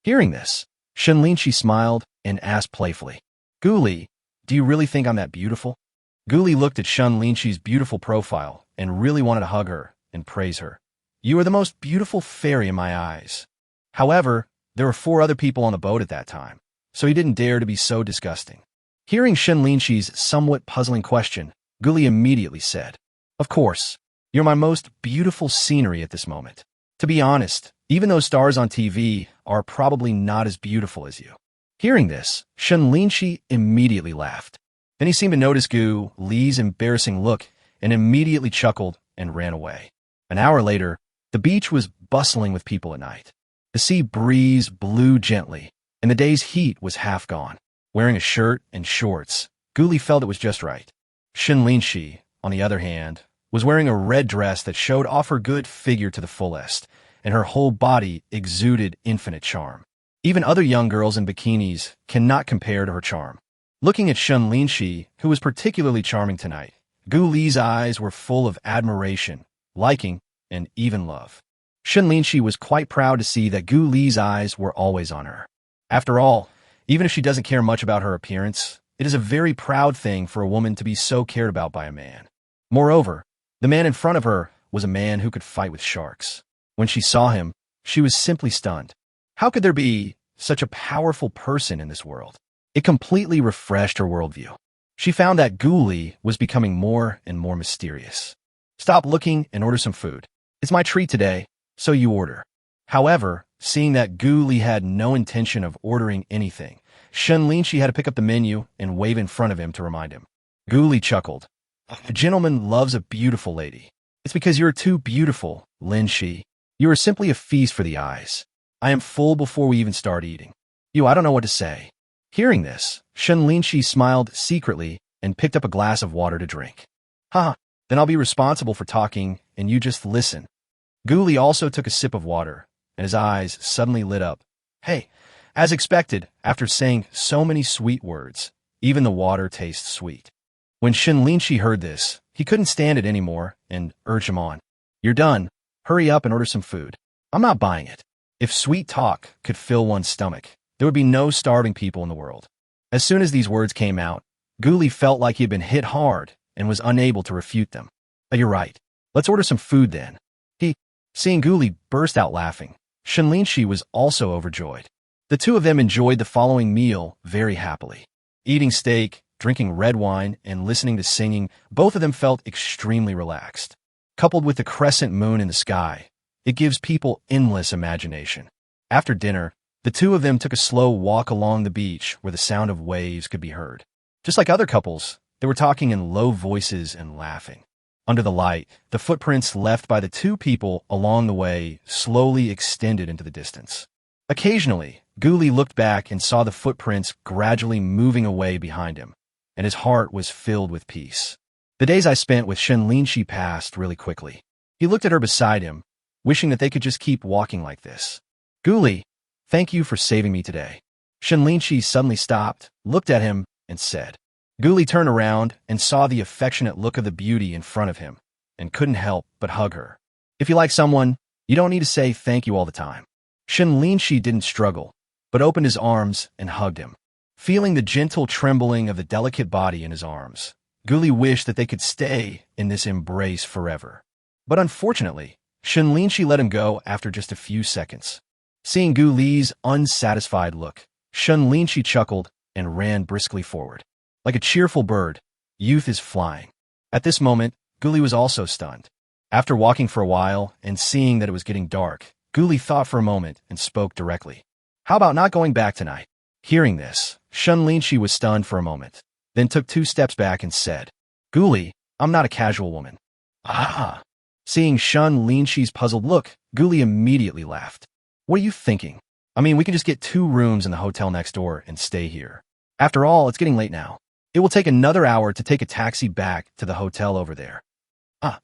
Hearing this, Shen Linxi smiled and asked playfully, Gu Li, do you really think I'm that beautiful? Gu Li looked at Shen Linxi's beautiful profile and really wanted to hug her and praise her. You are the most beautiful fairy in my eyes. However, there were 4 other people on the boat at that time, so he didn't dare to be so disgusting. Hearing Shen Linxi's somewhat puzzling question, Gu Li immediately said, Of course, you're my most beautiful scenery at this moment. To be honest, even those stars on TV are probably not as beautiful as you. Hearing this, Shen Linxi immediately laughed. Then he seemed to notice Gu Li's embarrassing look and immediately chuckled and ran away. An hour later, the beach was bustling with people at night. The sea breeze blew gently, and the day's heat was half gone. Wearing a shirt and shorts, Guli felt it was just right. Shen Linxi, on the other hand, was wearing a red dress that showed off her good figure to the fullest, and her whole body exuded infinite charm. Even other young girls in bikinis cannot compare to her charm. Looking at Shen Linxi, who was particularly charming tonight, Gu Li's eyes were full of admiration, liking, and even love. Shen Linxi was quite proud to see that Gu Li's eyes were always on her. After all, even if she doesn't care much about her appearance, it is a very proud thing for a woman to be so cared about by a man. Moreover, the man in front of her was a man who could fight with sharks. When she saw him, she was simply stunned. How could there be such a powerful person in this world? It completely refreshed her worldview. She found that Gu Li was becoming more and more mysterious. Stop looking and order some food. It's my treat today, so you order. However, seeing that Gu Li had no intention of ordering anything, Shen Linxi had to pick up the menu and wave in front of him to remind him. Gu Li chuckled. A gentleman loves a beautiful lady. It's because you're too beautiful, Linxi. You are simply a feast for the eyes. I am full before we even start eating. I don't know what to say. Hearing this, Shen Linxi smiled secretly and picked up a glass of water to drink. Then I'll be responsible for talking and you just listen. Gu Li also took a sip of water, and his eyes suddenly lit up. Hey, as expected, after saying so many sweet words, even the water tastes sweet. When Shen Linxi heard this, he couldn't stand it anymore and urged him on. You're done. Hurry up and order some food. I'm not buying it. If sweet talk could fill one's stomach, there would be no starving people in the world. As soon as these words came out, Gu Li felt like he had been hit hard and was unable to refute them. You're right. Let's order some food then. Seeing Gu Li burst out laughing, Shen Linxi was also overjoyed. The two of them enjoyed the following meal very happily. Eating steak, drinking red wine, and listening to singing, both of them felt extremely relaxed. Coupled with the crescent moon in the sky, it gives people endless imagination. After dinner, the two of them took a slow walk along the beach where the sound of waves could be heard. Just like other couples, they were talking in low voices and laughing. Under the light, the footprints left by the two people along the way slowly extended into the distance. Occasionally, Gu Li looked back and saw the footprints gradually moving away behind him, and his heart was filled with peace. The days I spent with Shen Linxi passed really quickly. He looked at her beside him, wishing that they could just keep walking like this. Gu Li, thank you for saving me today. Shen Linxi suddenly stopped, looked at him, and said. Gu Li turned around and saw the affectionate look of the beauty in front of him, and couldn't help but hug her. If you like someone, you don't need to say thank you all the time. Shen Linxi didn't struggle, but opened his arms and hugged him. Feeling the gentle trembling of the delicate body in his arms, Gu Li wished that they could stay in this embrace forever. But unfortunately, Shen Linxi let him go after just a few seconds. Seeing Gu Li's unsatisfied look, Shen Linxi chuckled and ran briskly forward. Like a cheerful bird, youth is flying. At this moment, Gu Li was also stunned. After walking for a while and seeing that it was getting dark, Gu Li thought for a moment and spoke directly. How about not going back tonight? Hearing this, Shen Linxi was stunned for a moment, then took 2 steps back and said, Gu Li, I'm not a casual woman. Seeing Shen Linxi's puzzled look, Gu Li immediately laughed. What are you thinking? We can just get 2 rooms in the hotel next door and stay here. After all, it's getting late now. It will take another hour to take a taxi back to the hotel over there.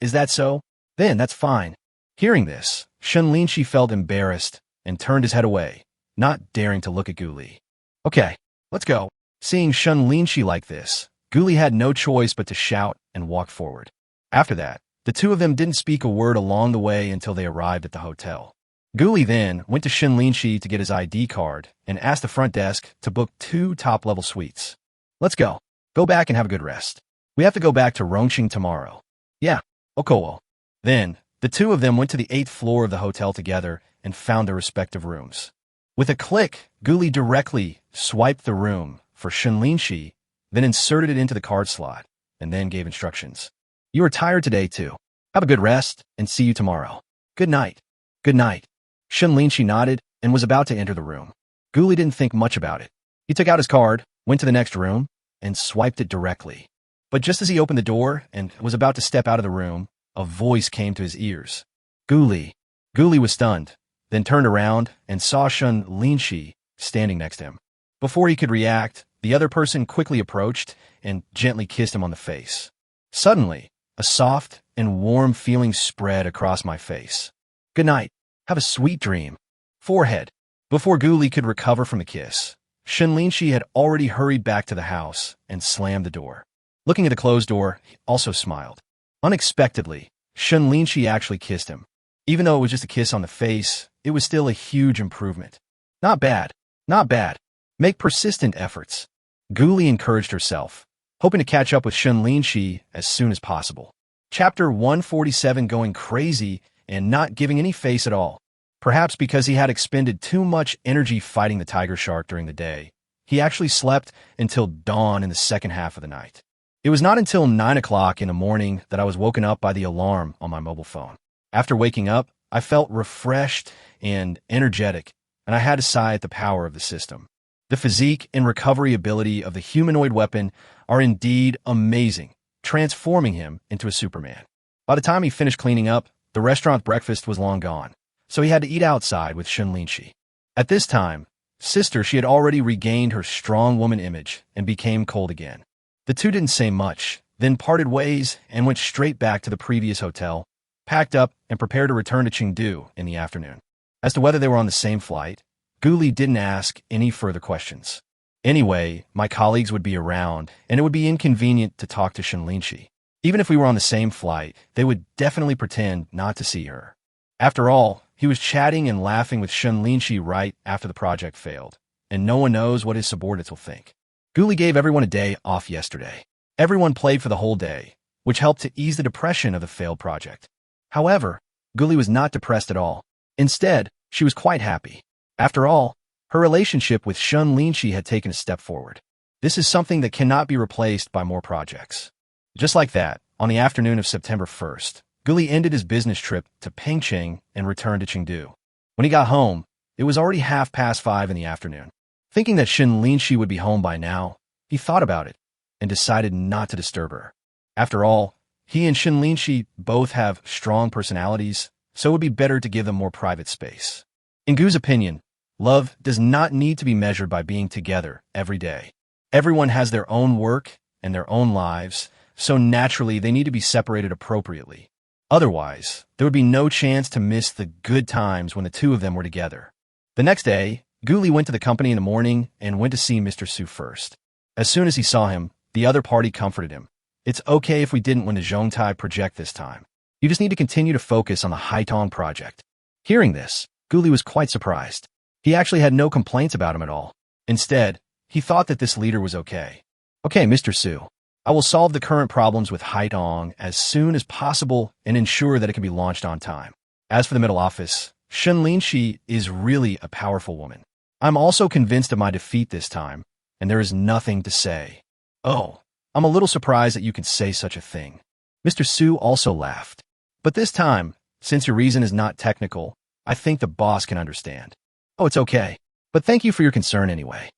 Is that so? Then that's fine. Hearing this, Shen Linxi felt embarrassed and turned his head away, not daring to look at Gu Li. Okay, let's go. Seeing Shen Linxi like this, Gu Li had no choice but to shout and walk forward. After that, the two of them didn't speak a word along the way until they arrived at the hotel. Gu Li then went to Shen Linxi to get his ID card and asked the front desk to book 2 top-level suites. Let's go. Go back and have a good rest. We have to go back to Rongqing tomorrow. Yeah, okay. Then, the two of them went to the 8th floor of the hotel together and found their respective rooms. With a click, Gu Li directly swiped the room for Shen Linxi, then inserted it into the card slot, and then gave instructions. You are tired today too. Have a good rest, and see you tomorrow. Good night. Good night. Shen Linxi nodded and was about to enter the room. Gu Li didn't think much about it. He took out his card, went to the next room, and swiped it directly. But just as he opened the door and was about to step out of the room, a voice came to his ears. Guli. Guli was stunned, then turned around and saw Shen Linxi standing next to him. Before he could react, the other person quickly approached and gently kissed him on the face. Suddenly, a soft and warm feeling spread across my face. Good night. Have a sweet dream. Forehead. Before Guli could recover from the kiss, Shen Linxi had already hurried back to the house and slammed the door. Looking at the closed door, he also smiled. Unexpectedly, Shen Linxi actually kissed him. Even though it was just a kiss on the face, it was still a huge improvement. Not bad. Not bad. Make persistent efforts. Guli encouraged herself, hoping to catch up with Shen Linxi as soon as possible. Chapter 147, going crazy and not giving any face at all. Perhaps because he had expended too much energy fighting the tiger shark during the day, he actually slept until dawn in the second half of the night. It was not until 9 o'clock in the morning that I was woken up by the alarm on my mobile phone. After waking up, I felt refreshed and energetic, and I had to sigh at the power of the system. The physique and recovery ability of the humanoid weapon are indeed amazing, transforming him into a Superman. By the time he finished cleaning up, the restaurant breakfast was long gone, so he had to eat outside with Shen Linxi. At this time, she had already regained her strong woman image and became cold again. The two didn't say much, then parted ways and went straight back to the previous hotel, packed up and prepared to return to Chengdu in the afternoon. As to whether they were on the same flight, Guli didn't ask any further questions. Anyway, my colleagues would be around, and it would be inconvenient to talk to Shen Linxi. Even if we were on the same flight, they would definitely pretend not to see her. After all, he was chatting and laughing with Shen Linxi right after the project failed, and no one knows what his subordinates will think. Guli gave everyone a day off yesterday. Everyone played for the whole day, which helped to ease the depression of the failed project. However, Guli was not depressed at all. Instead, she was quite happy. After all, her relationship with Shen Linxi had taken a step forward. This is something that cannot be replaced by more projects. Just like that, on the afternoon of September 1st, Guli ended his business trip to Pengcheng and returned to Chengdu. When he got home, it was already 5:30 in the afternoon. Thinking that Shen Linxi would be home by now, he thought about it and decided not to disturb her. After all, he and Shen Linxi both have strong personalities, so it would be better to give them more private space. In Gu's opinion, love does not need to be measured by being together every day. Everyone has their own work and their own lives, so naturally they need to be separated appropriately. Otherwise, there would be no chance to miss the good times when the two of them were together. The next day, Guli went to the company in the morning and went to see Mr. Su first. As soon as he saw him, the other party comforted him. It's okay if we didn't win the Zhongtai project this time. You just need to continue to focus on the Haitong project. Hearing this, Guli was quite surprised. He actually had no complaints about him at all. Instead, he thought that this leader was okay. Okay, Mr. Su, I will solve the current problems with Haitong as soon as possible and ensure that it can be launched on time. As for the middle office, Shen Linxi is really a powerful woman. I'm also convinced of my defeat this time, and there is nothing to say. Oh, I'm a little surprised that you can say such a thing. Mr. Su also laughed. But this time, since your reason is not technical, I think the boss can understand. Oh, it's okay. But thank you for your concern anyway.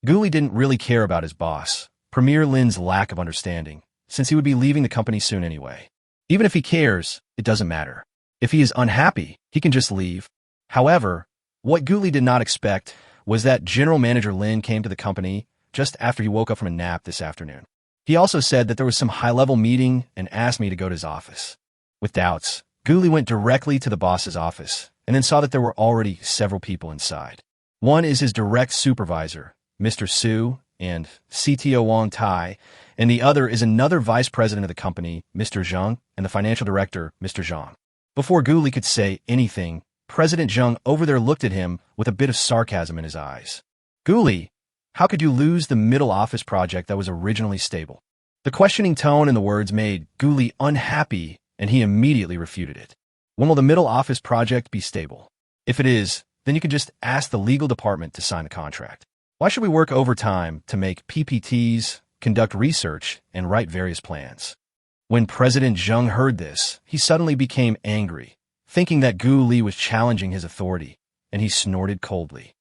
Guli didn't really care about his boss, Premier Lin's lack of understanding, since he would be leaving the company soon anyway. Even if he cares, it doesn't matter. If he is unhappy, he can just leave. However, what Guli did not expect was that General Manager Lin came to the company just after he woke up from a nap this afternoon. He also said that there was some high-level meeting and asked me to go to his office. With doubts, Guli went directly to the boss's office and then saw that there were already several people inside. One is his direct supervisor, Mr. Su, and CTO Wang Tai, and the other is another vice president of the company, Mr. Zhang, and the financial director, Mr. Zhang. Before Guli could say anything, President Zhang over there looked at him with a bit of sarcasm in his eyes. Guli, how could you lose the middle office project that was originally stable? The questioning tone in the words made Guli unhappy, and he immediately refuted it. When will the middle office project be stable? If it is, then you can just ask the legal department to sign the contract. Why should we work overtime to make PPTs, conduct research, and write various plans? When President Zhang heard this, he suddenly became angry, thinking that Guli was challenging his authority, and he snorted coldly.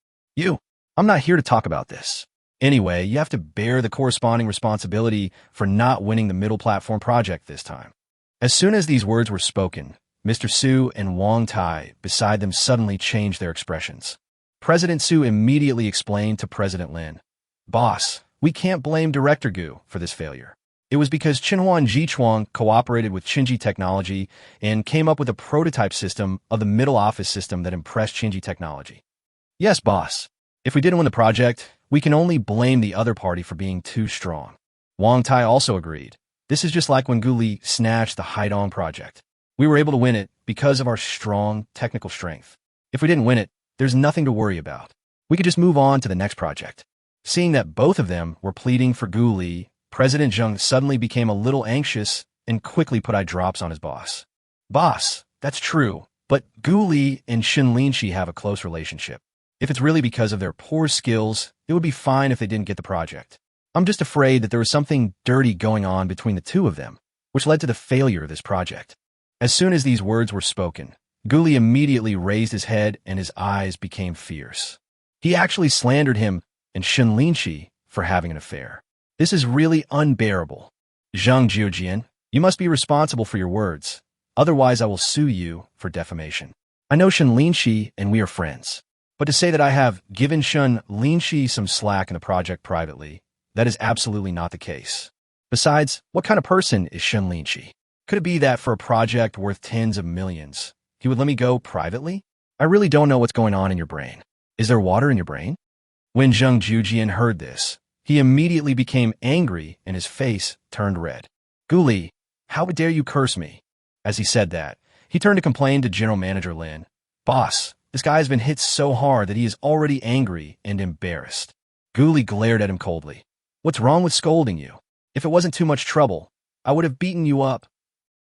I'm not here to talk about this. Anyway, you have to bear the corresponding responsibility for not winning the middle platform project this time. As soon as these words were spoken, Mr. Su and Wang Tai beside them suddenly changed their expressions. President Su immediately explained to President Lin, "Boss, we can't blame Director Gu for this failure. It was because Chenhao and Jichuang cooperated with Qinji Technology and came up with a prototype system of the middle office system that impressed Qinji Technology. Yes, boss. If we didn't win the project, we can only blame the other party for being too strong." Wang Tai also agreed. "This is just like when Guli snatched the Haidong project. We were able to win it because of our strong technical strength. If we didn't win it, there's nothing to worry about. We could just move on to the next project." Seeing that both of them were pleading for Guli, President Zheng suddenly became a little anxious and quickly put eye drops on his boss. "Boss, that's true, but Guli and Shen Linxi have a close relationship. If it's really because of their poor skills, it would be fine if they didn't get the project. I'm just afraid that there was something dirty going on between the two of them, which led to the failure of this project." As soon as these words were spoken, Guli immediately raised his head and his eyes became fierce. He actually slandered him and Shen Linxi for having an affair. This is really unbearable. Zhang Jiujian, you must be responsible for your words. Otherwise, I will sue you for defamation. I know Shen Linxi and we are friends. But to say that I have given Shen Linxi some slack in the project privately, that is absolutely not the case. Besides, what kind of person is Shen Linxi? Could it be that for a project worth tens of millions, he would let me go privately? I really don't know what's going on in your brain. Is there water in your brain? When Zhang Jiujian heard this, he immediately became angry and his face turned red. "Guli, how dare you curse me?" As he said that, he turned to complain to General Manager Lin. "Boss, this guy has been hit so hard that he is already angry and embarrassed." Guli glared at him coldly. "What's wrong with scolding you? If it wasn't too much trouble, I would have beaten you up."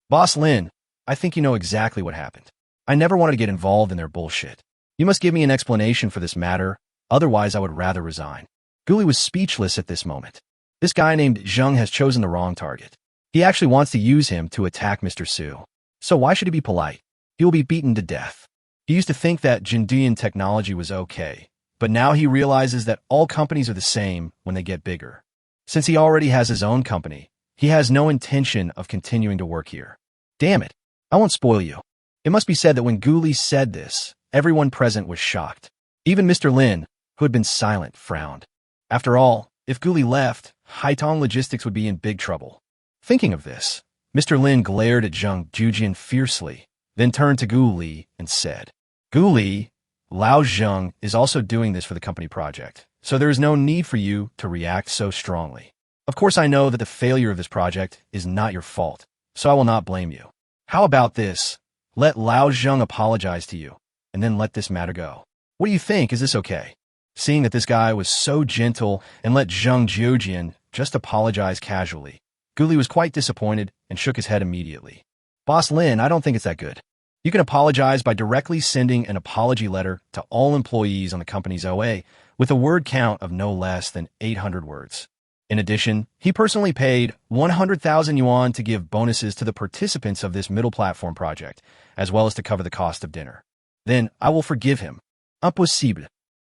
"Boss Lin, I think you know exactly what happened. I never wanted to get involved in their bullshit. You must give me an explanation for this matter, otherwise I would rather resign." Guli was speechless at this moment. This guy named Zheng has chosen the wrong target. He actually wants to use him to attack Mr. Su. So why should he be polite? He will be beaten to death. He used to think that Jinduyan technology was okay, but now he realizes that all companies are the same when they get bigger. Since he already has his own company, he has no intention of continuing to work here. Damn it, I won't spoil you. It must be said that when Guli said this, everyone present was shocked. Even Mr. Lin, who had been silent, frowned. After all, if Guli left, Haitong Logistics would be in big trouble. Thinking of this, Mr. Lin glared at Zhang Jiujian fiercely, then turned to Guli and said, "Guli, Lao Zheng is also doing this for the company project, so there is no need for you to react so strongly. Of course, I know that the failure of this project is not your fault, so I will not blame you. How about this? Let Lao Zheng apologize to you, and then let this matter go. What do you think? Is this okay?" Seeing that this guy was so gentle and let Zhang Jiujian just apologize casually, Guli was quite disappointed and shook his head immediately. "Boss Lin, I don't think it's that good. You can apologize by directly sending an apology letter to all employees on the company's OA with a word count of no less than 800 words. In addition, he personally paid 100,000 yuan to give bonuses to the participants of this middle platform project, as well as to cover the cost of dinner. Then I will forgive him. Impossible."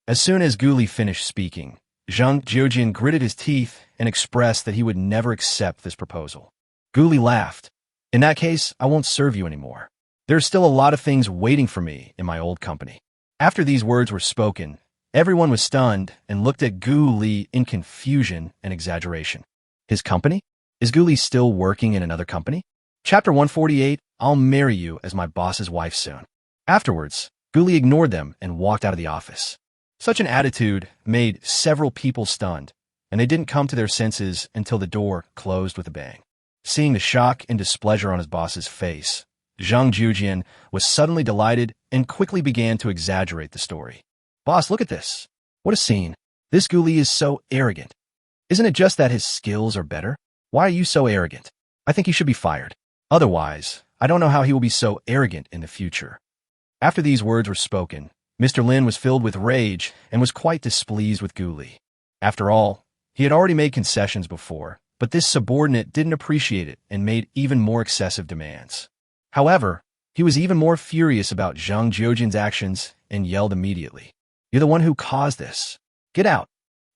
As soon as Guli finished speaking, Zhang Jiujian gritted his teeth and expressed that he would never accept this proposal. Guli laughed. "In that case, I won't serve you anymore. There are still a lot of things waiting for me in my old company." After these words were spoken, everyone was stunned and looked at Guli in confusion and exaggeration. His company? Is Guli still working in another company? Chapter 148, I'll marry you as my boss's wife soon. Afterwards, Guli ignored them and walked out of the office. Such an attitude made several people stunned, and they didn't come to their senses until the door closed with a bang. Seeing the shock and displeasure on his boss's face, Zhang Jiujian was suddenly delighted and quickly began to exaggerate the story. "Boss, look at this. What a scene. This Guli is so arrogant. Isn't it just that his skills are better? Why are you so arrogant? I think he should be fired. Otherwise, I don't know how he will be so arrogant in the future." After these words were spoken, Mr. Lin was filled with rage and was quite displeased with Guli. After all, he had already made concessions before, but this subordinate didn't appreciate it and made even more excessive demands. However, he was even more furious about Zhang Jiujian's actions and yelled immediately, "You're the one who caused this. Get out."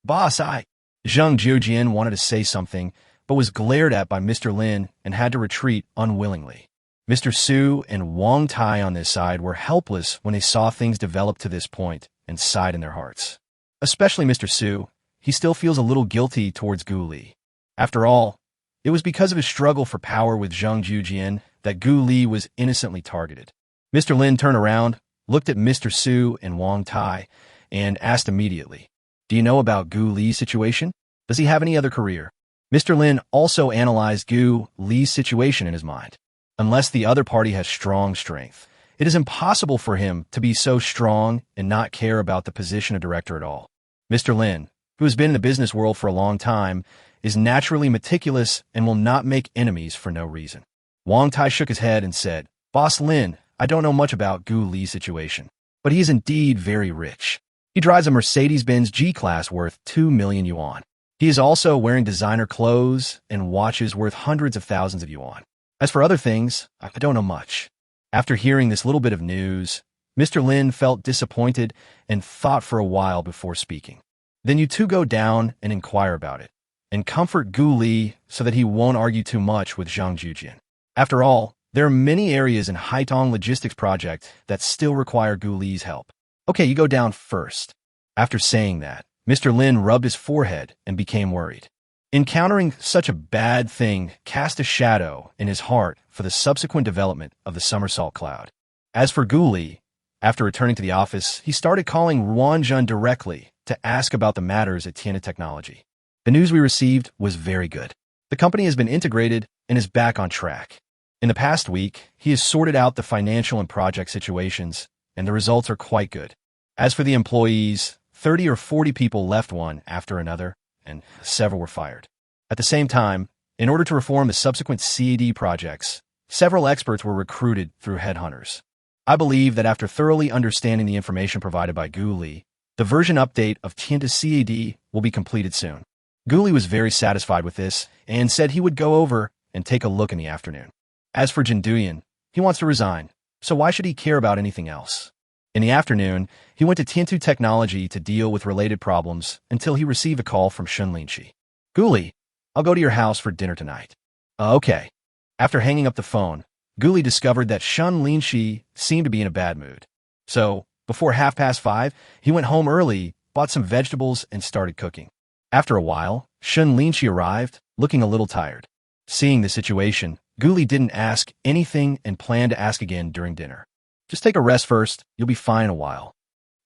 "Boss, I—" Zhang Jiujian wanted to say something, but was glared at by Mr. Lin and had to retreat unwillingly. Mr. Su and Wang Tai on this side were helpless when they saw things develop to this point and sighed in their hearts. Especially Mr. Su, he still feels a little guilty towards Gu Li. After all, it was because of his struggle for power with Zhang Jujian that Gu Li was innocently targeted. Mr. Lin turned around, looked at Mr. Su and Wang Tai, and asked immediately, "Do you know about Gu Li's situation? Does he have any other career?" Mr. Lin also analyzed Gu Li's situation in his mind. Unless the other party has strong strength, it is impossible for him to be so strong and not care about the position of director at all. Mr. Lin, who has been in the business world for a long time, is naturally meticulous and will not make enemies for no reason. Wang Tai shook his head and said, "Boss Lin, I don't know much about Gu Li's situation, but he is indeed very rich. He drives a Mercedes-Benz G-Class worth 2 million yuan. He is also wearing designer clothes and watches worth hundreds of thousands of yuan. As for other things, I don't know much." After hearing this little bit of news, Mr. Lin felt disappointed and thought for a while before speaking. "Then you two go down and inquire about it, and comfort Gu Li so that he won't argue too much with Zhang Jujian. After all, there are many areas in Haitong Logistics Project that still require Gu Li's help. Okay, you go down first." After saying that, Mr. Lin rubbed his forehead and became worried. Encountering such a bad thing cast a shadow in his heart for the subsequent development of the somersault cloud. As for Gu Li, after returning to the office, he started calling Ruanjun directly to ask about the matters at Tiana Technology. The news we received was very good. The company has been integrated and is back on track. In the past week, he has sorted out the financial and project situations, and the results are quite good. As for the employees, 30 or 40 people left one after another, and several were fired. At the same time, in order to reform the subsequent CAD projects, several experts were recruited through headhunters. I believe that after thoroughly understanding the information provided by Gu Li, the version update of Tianta CAD will be completed soon. Gu Li was very satisfied with this and said he would go over and take a look in the afternoon. As for Jin Duyan, he wants to resign, so why should he care about anything else? In the afternoon, he went to Tiantu Technology to deal with related problems until he received a call from Shen Linxi. "Gu Li, I'll go to your house for dinner tonight." Okay. After hanging up the phone, Gu Li discovered that Shen Linxi seemed to be in a bad mood. So, before 5:30, he went home early, bought some vegetables, and started cooking. After a while, Shen Linxi arrived, looking a little tired. Seeing the situation, Gu Li didn't ask anything and planned to ask again during dinner. "Just take a rest first, you'll be fine in a while."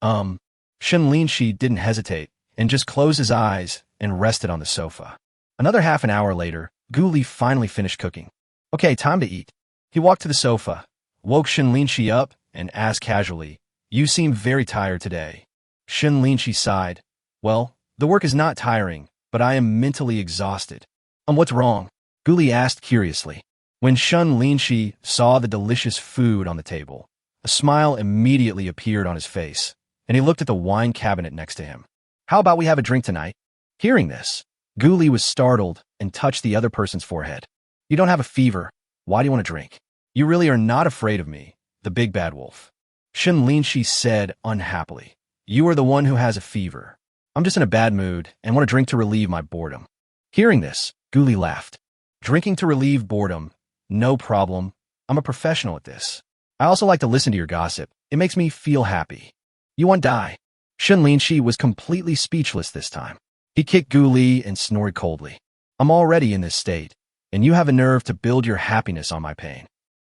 Shen Linxi didn't hesitate and just closed his eyes and rested on the sofa. Another half an hour later, Gu Li finally finished cooking. "Okay, time to eat." He walked to the sofa, woke Shen Linxi up, and asked casually, "You seem very tired today." Shen Linxi sighed. "Well, the work is not tiring, but I am mentally exhausted." What's wrong?" Gu Li asked curiously. When Shen Linxi saw the delicious food on the table, a smile immediately appeared on his face, and he looked at the wine cabinet next to him. "How about we have a drink tonight?" Hearing this, Gu Li was startled and touched the other person's forehead. "You don't have a fever. Why do you want to drink? You really are not afraid of me, the big bad wolf." Shen Linxi said unhappily, "You are the one who has a fever. I'm just in a bad mood and want to drink to relieve my boredom." Hearing this, Gu Li laughed. "Drinking to relieve boredom? No problem. I'm a professional at this. I also like to listen to your gossip. It makes me feel happy. You want die?" Shen Linxi was completely speechless this time. He kicked Gu Li and snored coldly. "I'm already in this state, and you have a nerve to build your happiness on my pain."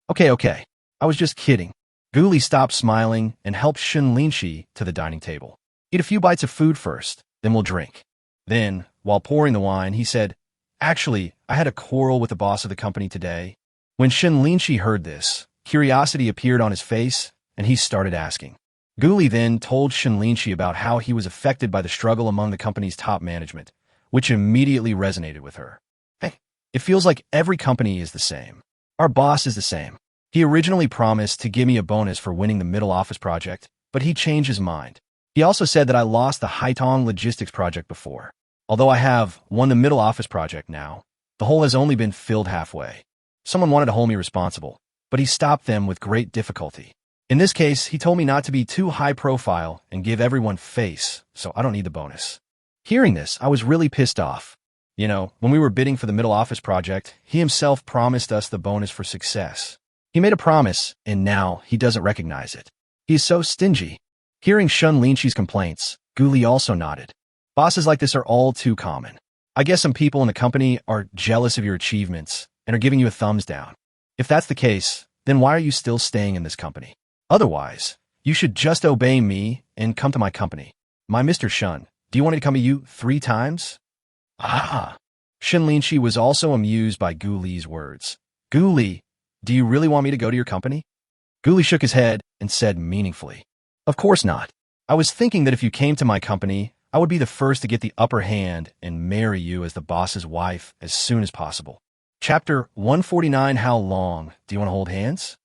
Okay, I was just kidding." Gu Li stopped smiling and helped Shen Linxi to the dining table. "Eat a few bites of food first, then we'll drink." Then, while pouring the wine, he said, "Actually, I had a quarrel with the boss of the company today." When Shen Linxi heard this, curiosity appeared on his face, and he started asking. Gu Li then told Shen Linxi about how he was affected by the struggle among the company's top management, which immediately resonated with her. "Hey, it feels like every company is the same. Our boss is the same. He originally promised to give me a bonus for winning the middle office project, but he changed his mind. He also said that I lost the Haitong Logistics project before. Although I have won the middle office project now, the hole has only been filled halfway. Someone wanted to hold me responsible, but he stopped them with great difficulty. In this case, he told me not to be too high profile and give everyone face, so I don't need the bonus." Hearing this, I was really pissed off. When we were bidding for the middle office project, he himself promised us the bonus for success. He made a promise, and now he doesn't recognize it. He is so stingy. Hearing Shen Linxi's complaints, Guli also nodded. Bosses like this are all too common. I guess some people in the company are jealous of your achievements and are giving you a thumbs down. If that's the case, then why are you still staying in this company? Otherwise, you should just obey me and come to my company. My Mr. Shen, do you want me to come to you 3 times? Ah! Shen Linxi was also amused by Guli's words. Guli, do you really want me to go to your company? Guli shook his head and said meaningfully, Of course not. I was thinking that if you came to my company, I would be the first to get the upper hand and marry you as the boss's wife as soon as possible. Chapter 149. How long? Do you want to hold hands?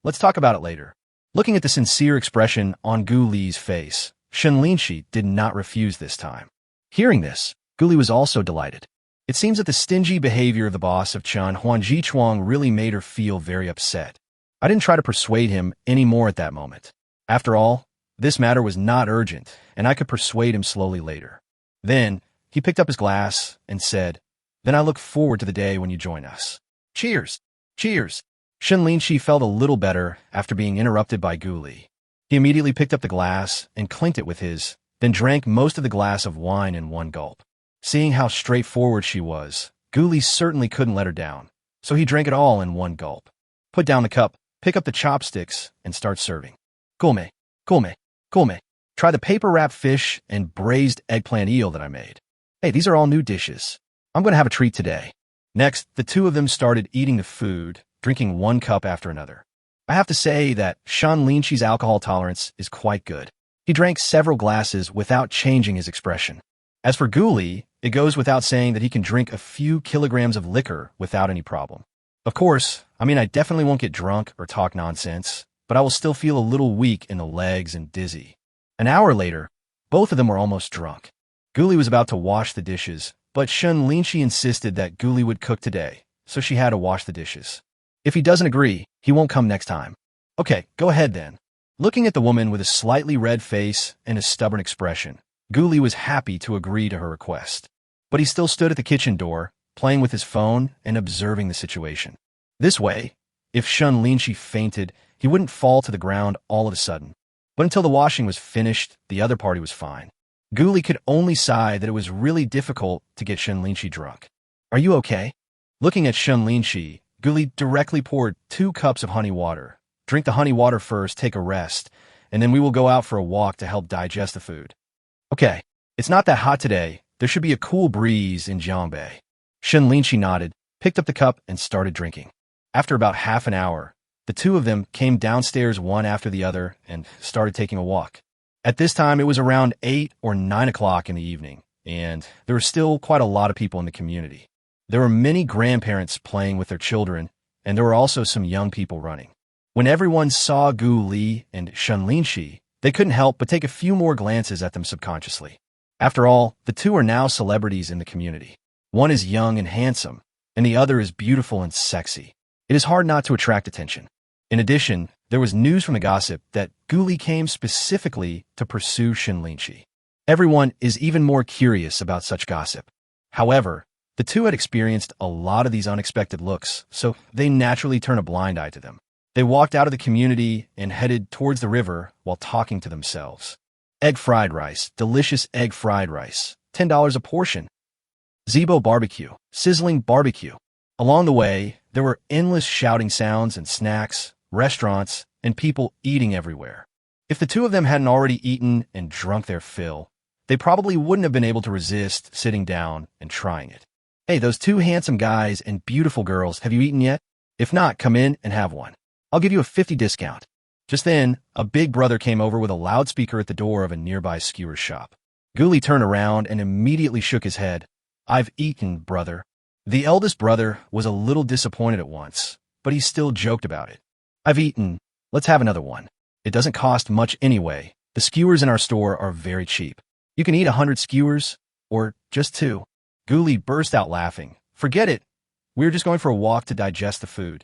Let's talk about it later. Looking at the sincere expression on Guli's face, Shen Linxi did not refuse this time. Hearing this, Guli was also delighted. It seems that the stingy behavior of the boss of Chen Huangjichuang really made her feel very upset. I didn't try to persuade him any more at that moment. After all, this matter was not urgent, and I could persuade him slowly later. Then, he picked up his glass and said, Then I look forward to the day when you join us. Cheers! Cheers! Shen Linxi felt a little better after being interrupted by Guli. He immediately picked up the glass and clinked it with his, then drank most of the glass of wine in one gulp. Seeing how straightforward she was, Guli certainly couldn't let her down, so he drank it all in one gulp. Put down the cup, pick up the chopsticks, and start serving. Gulme, gulme, gulme. Try the paper-wrapped fish and braised eggplant eel that I made. Hey, these are all new dishes. I'm going to have a treat today. Next, the two of them started eating the food, drinking one cup after another. I have to say that Shen Linxi's alcohol tolerance is quite good. He drank several glasses without changing his expression. As for Guli, it goes without saying that he can drink a few kilograms of liquor without any problem. Of course, I definitely won't get drunk or talk nonsense, but I will still feel a little weak in the legs and dizzy. An hour later, both of them were almost drunk. Guli was about to wash the dishes, but Shen Linxi insisted that Guli would cook today, so she had to wash the dishes. If he doesn't agree, he won't come next time. Okay, go ahead then. Looking at the woman with a slightly red face and a stubborn expression, Guli was happy to agree to her request. But he still stood at the kitchen door, playing with his phone and observing the situation. This way, if Shen Linxi fainted, he wouldn't fall to the ground all of a sudden. But until the washing was finished, the other party was fine. Guli could only sigh that it was really difficult to get Shen Linxi drunk. Are you okay? Looking at Shen Linxi, Guli directly poured 2 cups of honey water. Drink the honey water first, take a rest, and then we will go out for a walk to help digest the food. Okay, it's not that hot today. There should be a cool breeze in Jiangbei. Shen Linxi nodded, picked up the cup, and started drinking. After about half an hour, the two of them came downstairs one after the other and started taking a walk. At this time, it was around 8 or 9 o'clock in the evening, and there were still quite a lot of people in the community. There were many grandparents playing with their children, and there were also some young people running. When everyone saw Guli and Shen Linxi, they couldn't help but take a few more glances at them subconsciously. After all, the two are now celebrities in the community. One is young and handsome, and the other is beautiful and sexy. It is hard not to attract attention. In addition, there was news from the gossip that Guli came specifically to pursue Shen Linxi. Everyone is even more curious about such gossip. However, the two had experienced a lot of these unexpected looks, so they naturally turned a blind eye to them. They walked out of the community and headed towards the river while talking to themselves. Egg fried rice, delicious egg fried rice, $10 a portion. Zibo barbecue, sizzling barbecue. Along the way, there were endless shouting sounds and snacks, restaurants, and people eating everywhere. If the two of them hadn't already eaten and drunk their fill, they probably wouldn't have been able to resist sitting down and trying it. Hey, those 2 handsome guys and beautiful girls, have you eaten yet? If not, come in and have one. I'll give you a 50 discount. Just then, a big brother came over with a loudspeaker at the door of a nearby skewer shop. Guli turned around and immediately shook his head. I've eaten, brother. The eldest brother was a little disappointed at once, but he still joked about it. I've eaten. Let's have another one. It doesn't cost much anyway. The skewers in our store are very cheap. You can eat 100 skewers, or just 2. Guli burst out laughing. Forget it. We're just going for a walk to digest the food.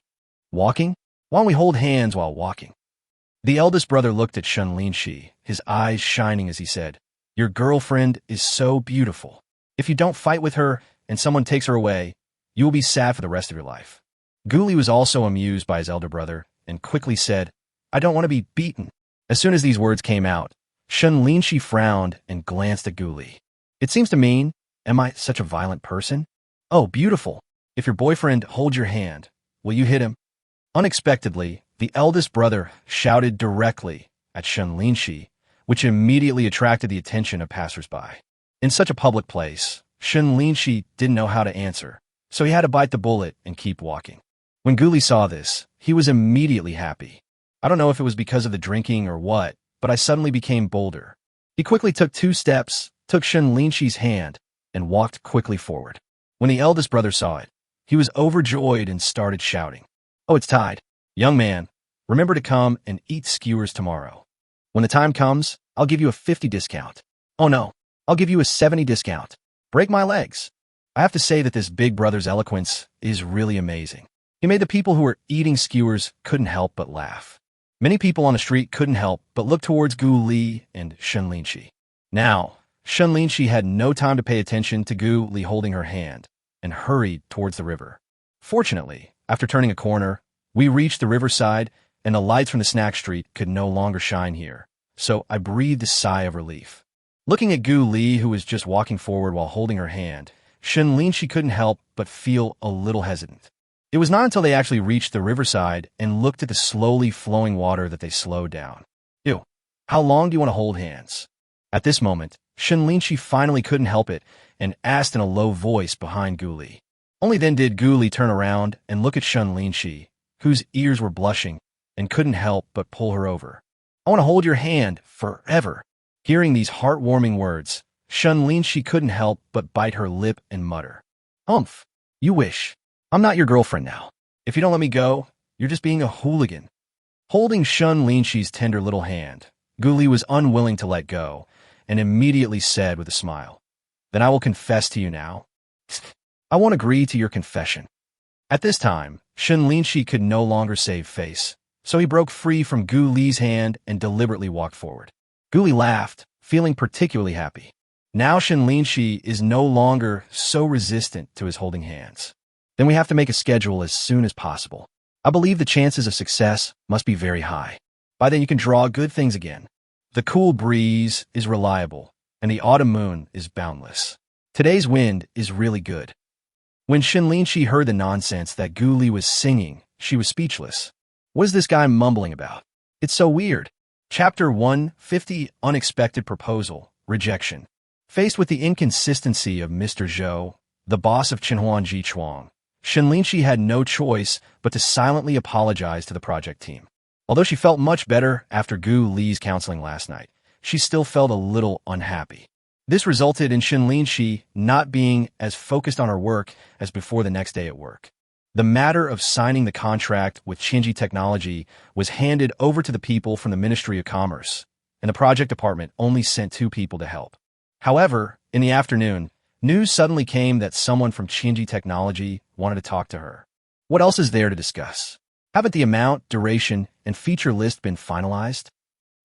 Walking? Why don't we hold hands while walking? The eldest brother looked at Shen Linxi, his eyes shining as he said, Your girlfriend is so beautiful. If you don't fight with her and someone takes her away, you will be sad for the rest of your life. Gu Li was also amused by his elder brother and quickly said, "I don't want to be beaten." As soon as these words came out, Shen Linxi frowned and glanced at Gu Li. "It seems to mean, am I such a violent person? Oh, beautiful. If your boyfriend holds your hand, will you hit him?" Unexpectedly, the eldest brother shouted directly at Shen Linxi, which immediately attracted the attention of passers-by. In such a public place, Shen Linxi didn't know how to answer, so he had to bite the bullet and keep walking. When Gu Li saw this, he was immediately happy. I don't know if it was because of the drinking or what, but I suddenly became bolder. He quickly took 2 steps, took Shen Linxi's hand, and walked quickly forward. When the eldest brother saw it, he was overjoyed and started shouting, "Oh, it's tied. Young man, remember to come and eat skewers tomorrow. When the time comes, I'll give you a 50 discount. Oh no, I'll give you a 70 discount. Break my legs." I have to say that this big brother's eloquence is really amazing. He made the people who were eating skewers couldn't help but laugh. Many people on the street couldn't help but look towards Gu Li and Shen Linxi. Now, Shen Linxi had no time to pay attention to Gu Li holding her hand and hurried towards the river. Fortunately, after turning a corner, we reached the riverside and the lights from the snack street could no longer shine here, so I breathed a sigh of relief. Looking at Gu Li, who was just walking forward while holding her hand, Shen Linxi couldn't help but feel a little hesitant. It was not until they actually reached the riverside and looked at the slowly flowing water that they slowed down. "Ew, how long do you want to hold hands?" At this moment, Shen Linxi finally couldn't help it and asked in a low voice behind Gu Li. Only then did Gu Li turn around and look at Shen Linxi, whose ears were blushing, and couldn't help but pull her over. "I want to hold your hand forever." Hearing these heartwarming words, Shen Linxi couldn't help but bite her lip and mutter, "Humph, you wish. I'm not your girlfriend now. If you don't let me go, you're just being a hooligan." Holding Shen Linxi's tender little hand, Gu Li was unwilling to let go and immediately said with a smile, "Then I will confess to you now." "I won't agree to your confession." At this time, Shen Linxi could no longer save face, so he broke free from Gu Li's hand and deliberately walked forward. Gu Li laughed, feeling particularly happy. Now Shen Linxi is no longer so resistant to his holding hands. Then we have to make a schedule as soon as possible. I believe the chances of success must be very high. By then you can draw good things again. The cool breeze is reliable, and the autumn moon is boundless. Today's wind is really good. When Shen Linxi heard the nonsense that Gu Li was singing, she was speechless. What is this guy mumbling about? It's so weird. Chapter 150, Unexpected Proposal, Rejection. Faced with the inconsistency of Mr. Zhou, the boss of Chenhao Jichuang, Shen Linxi had no choice but to silently apologize to the project team. Although she felt much better after Gu Li's counseling last night, she still felt a little unhappy. This resulted in Shen Linxi not being as focused on her work as before the next day at work. The matter of signing the contract with Qinji Technology was handed over to the people from the Ministry of Commerce, and the project department only sent 2 people to help. However, in the afternoon, news suddenly came that someone from Qinji Technology wanted to talk to her. What else is there to discuss? Haven't the amount, duration, and feature list been finalized?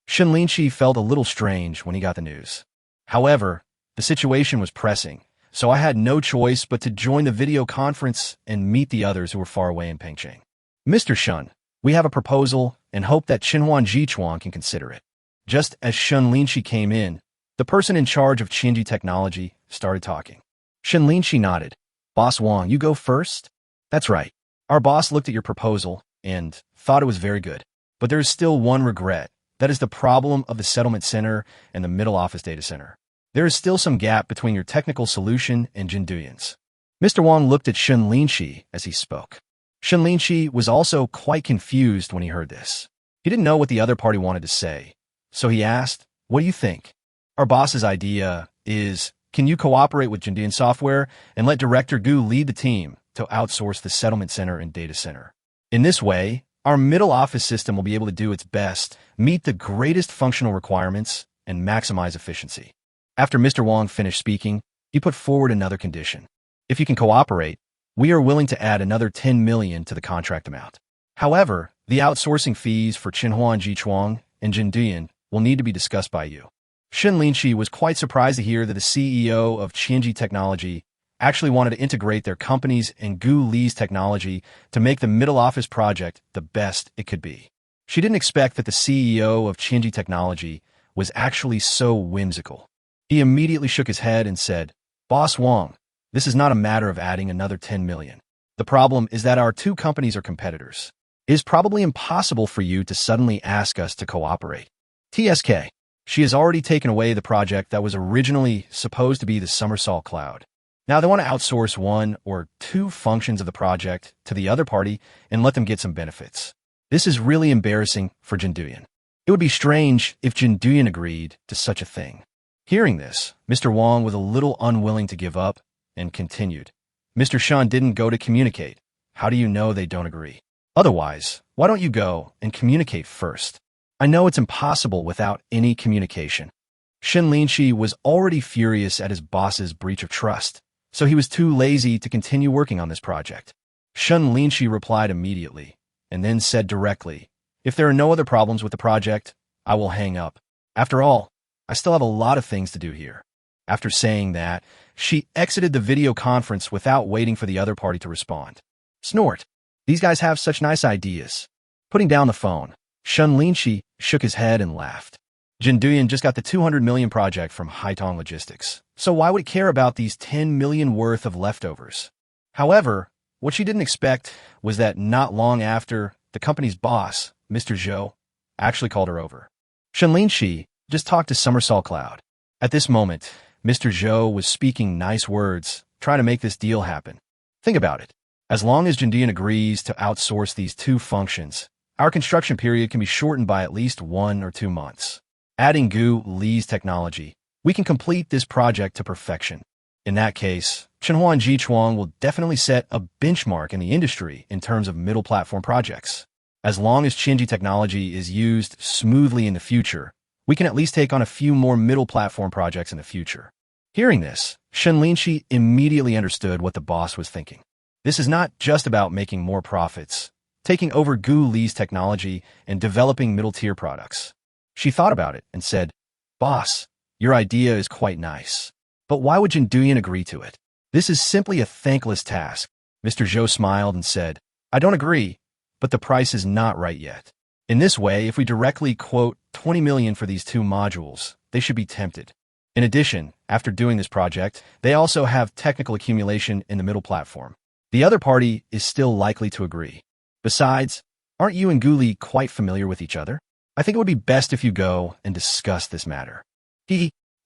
Shen Linxi felt a little strange when he got the news. However, the situation was pressing, so I had no choice but to join the video conference and meet the others who were far away in Pengcheng. "Mr. Shen, we have a proposal and hope that Chenhao Jichuang can consider it." Just as Shen Linxi came in, the person in charge of Qinji Technology started talking. Shen Linxi nodded. "Boss Wang, you go first?" "That's right. Our boss looked at your proposal and thought it was very good. But there is still one regret. That is the problem of the settlement center and the middle office data center. There is still some gap between your technical solution and Jinduyan's." Mr. Wang looked at Shen Linxi as he spoke. Shen Linxi was also quite confused when he heard this. He didn't know what the other party wanted to say, so he asked, "What do you think?" "Our boss's idea is, can you cooperate with Jinduyan Software and let Director Gu lead the team to outsource the settlement center and data center? In this way, our middle office system will be able to do its best, meet the greatest functional requirements, and maximize efficiency." After Mr. Wang finished speaking, he put forward another condition. "If you can cooperate, we are willing to add another 10 million to the contract amount. However, the outsourcing fees for Chenhao Jichuang and Jinduyan will need to be discussed by you." Shen Linxi was quite surprised to hear that the CEO of Qinji Technology actually wanted to integrate their company's and Gu Li's technology to make the middle office project the best it could be. She didn't expect that the CEO of Qinji Technology was actually so whimsical. He immediately shook his head and said, "Boss Wang, this is not a matter of adding another 10 million. The problem is that our two companies are competitors. It is probably impossible for you to suddenly ask us to cooperate. TSK, she has already taken away the project that was originally supposed to be the Somersault Cloud. Now they want to outsource one or two functions of the project to the other party and let them get some benefits. This is really embarrassing for Jinduyan. It would be strange if Jinduyan agreed to such a thing." Hearing this, Mr. Wang was a little unwilling to give up and continued, "Mr. Shen didn't go to communicate. How do you know they don't agree? Otherwise, why don't you go and communicate first? I know it's impossible without any communication." Shen Linxi was already furious at his boss's breach of trust, so he was too lazy to continue working on this project. Shen Linxi replied immediately, and then said directly, "If there are no other problems with the project, I will hang up. After all, I still have a lot of things to do here." After saying that, she exited the video conference without waiting for the other party to respond. Snort. These guys have such nice ideas. Putting down the phone, Shen Linxi shook his head and laughed. Jinduyan just got the 200 million project from Haitong Logistics, so why would he care about these 10 million worth of leftovers? However, what she didn't expect was that not long after, the company's boss, Mr. Zhou, actually called her over. Shen Linxi just talked to Somersault Cloud. At this moment, Mr. Zhou was speaking nice words, trying to make this deal happen. Think about it. As long as Jinduyan agrees to outsource these two functions, our construction period can be shortened by at least 1 or 2 months. Adding Gu Li's technology, we can complete this project to perfection. In that case, Shenhao and Jichuang will definitely set a benchmark in the industry in terms of middle platform projects. As long as Qinji technology is used smoothly in the future, we can at least take on a few more middle platform projects in the future." Hearing this, Shen Linxi immediately understood what the boss was thinking. This is not just about making more profits, taking over Gu Li's technology and developing middle-tier products. She thought about it and said, "Boss, your idea is quite nice. But why would Jinduyan agree to it? This is simply a thankless task." Mr. Zhou smiled and said, "I don't agree, but the price is not right yet. In this way, if we directly quote 20 million for these 2 modules, they should be tempted. In addition, after doing this project, they also have technical accumulation in the middle platform. The other party is still likely to agree. Besides, aren't you and Gu Li quite familiar with each other? I think it would be best if you go and discuss this matter."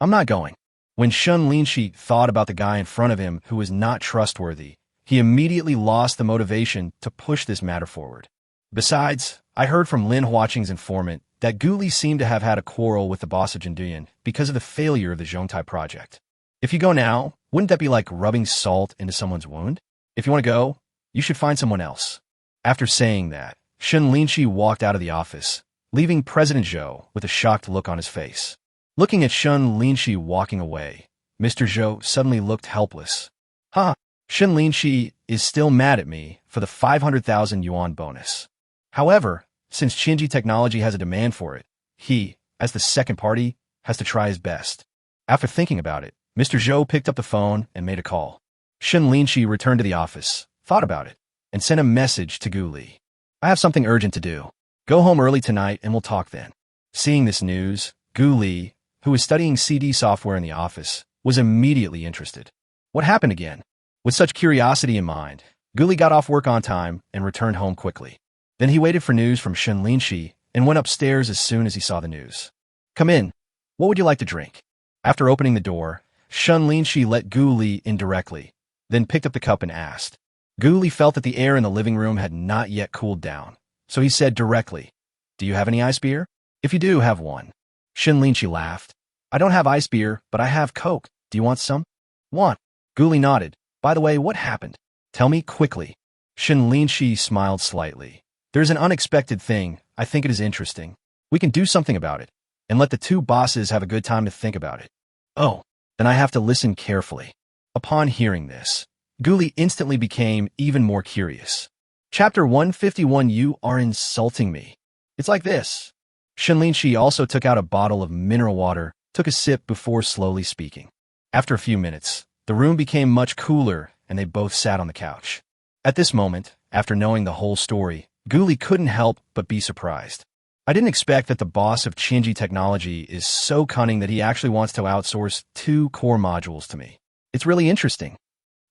I'm not going." When Shen Linxi thought about the guy in front of him who was not trustworthy, he immediately lost the motivation to push this matter forward. Besides, I heard from Lin Huaqing's informant that Gu Li seemed to have had a quarrel with the boss of Jinduyan because of the failure of the Zhongtai project. If you go now, wouldn't that be like rubbing salt into someone's wound? If you want to go, you should find someone else. After saying that, Shen Linxi walked out of the office, leaving President Zhou with a shocked look on his face. Looking at Shen Linxi walking away, Mr. Zhou suddenly looked helpless. Shen Linxi is still mad at me for the 500,000 yuan bonus. However, since Qinji Technology has a demand for it, he, as the second party, has to try his best. After thinking about it, Mr. Zhou picked up the phone and made a call. Shen Linxi returned to the office, thought about it, and sent a message to Gu Li. "I have something urgent to do. Go home early tonight and we'll talk then." Seeing this news, Gu Li, who was studying CD software in the office, was immediately interested. What happened again? With such curiosity in mind, Gu Li got off work on time and returned home quickly. Then he waited for news from Shen Linxi and went upstairs as soon as he saw the news. "Come in. What would you like to drink?" After opening the door, Shen Linxi let Gu Li in directly, then picked up the cup and asked. Gu Li felt that the air in the living room had not yet cooled down, so he said directly, "Do you have any ice beer? If you do, have one." Shen Linxi laughed. "I don't have ice beer, but I have Coke. Do you want some?" "Want." Gu Li nodded. "By the way, what happened? Tell me quickly." Shen Linxi smiled slightly. "There's an unexpected thing. I think it is interesting. We can do something about it, and let the two bosses have a good time to think about it." "Oh, then I have to listen carefully." Upon hearing this, Gu Li instantly became even more curious. Chapter 151. You are insulting me. It's like this. Shen Linxi also took out a bottle of mineral water, took a sip before slowly speaking. After a few minutes, The room became much cooler, and they both sat on the couch. At this moment, after knowing the whole story, Guli couldn't help but be surprised. I didn't expect that the boss of Qinji Technology is so cunning that he actually wants to outsource 2 core modules to me. It's really interesting.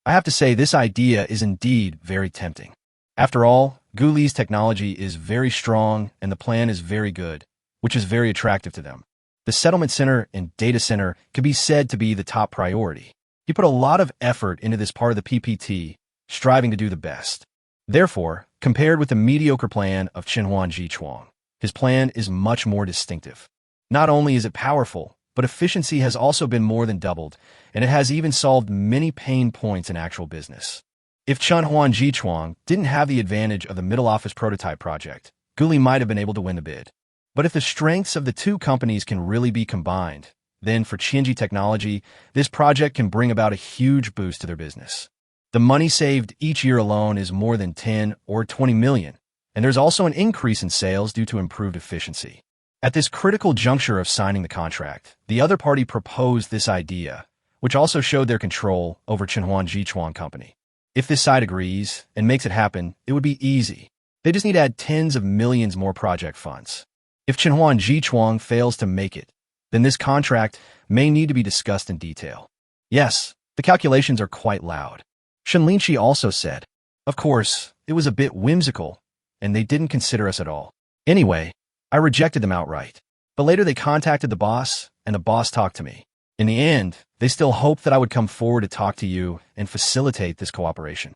I have to say this idea is indeed very tempting. After all, Guli's technology is very strong and the plan is very good, which is very attractive to them. The settlement center and data center could be said to be the top priority. He put a lot of effort into this part of the PPT, striving to do the best. Therefore, compared with the mediocre plan of Chenhuan Jichuang, his plan is much more distinctive. Not only is it powerful, but efficiency has also been more than doubled, and it has even solved many pain points in actual business. If Chenhuan Jichuang didn't have the advantage of the middle office prototype project, Guli might have been able to win the bid. But if the strengths of the 2 companies can really be combined, then for Qinji Technology, this project can bring about a huge boost to their business. The money saved each year alone is more than 10 or 20 million, and there's also an increase in sales due to improved efficiency. At this critical juncture of signing the contract, the other party proposed this idea, which also showed their control over Chenhuan Jichuang Company. If this side agrees and makes it happen, it would be easy. They just need to add tens of millions more project funds. If Chenhuan Jichuang fails to make it, then this contract may need to be discussed in detail. Yes, the calculations are quite loud. Shen Linxi also said, of course, it was a bit whimsical, and they didn't consider us at all. Anyway, I rejected them outright. But later they contacted the boss, and the boss talked to me. In the end, they still hoped that I would come forward to talk to you and facilitate this cooperation.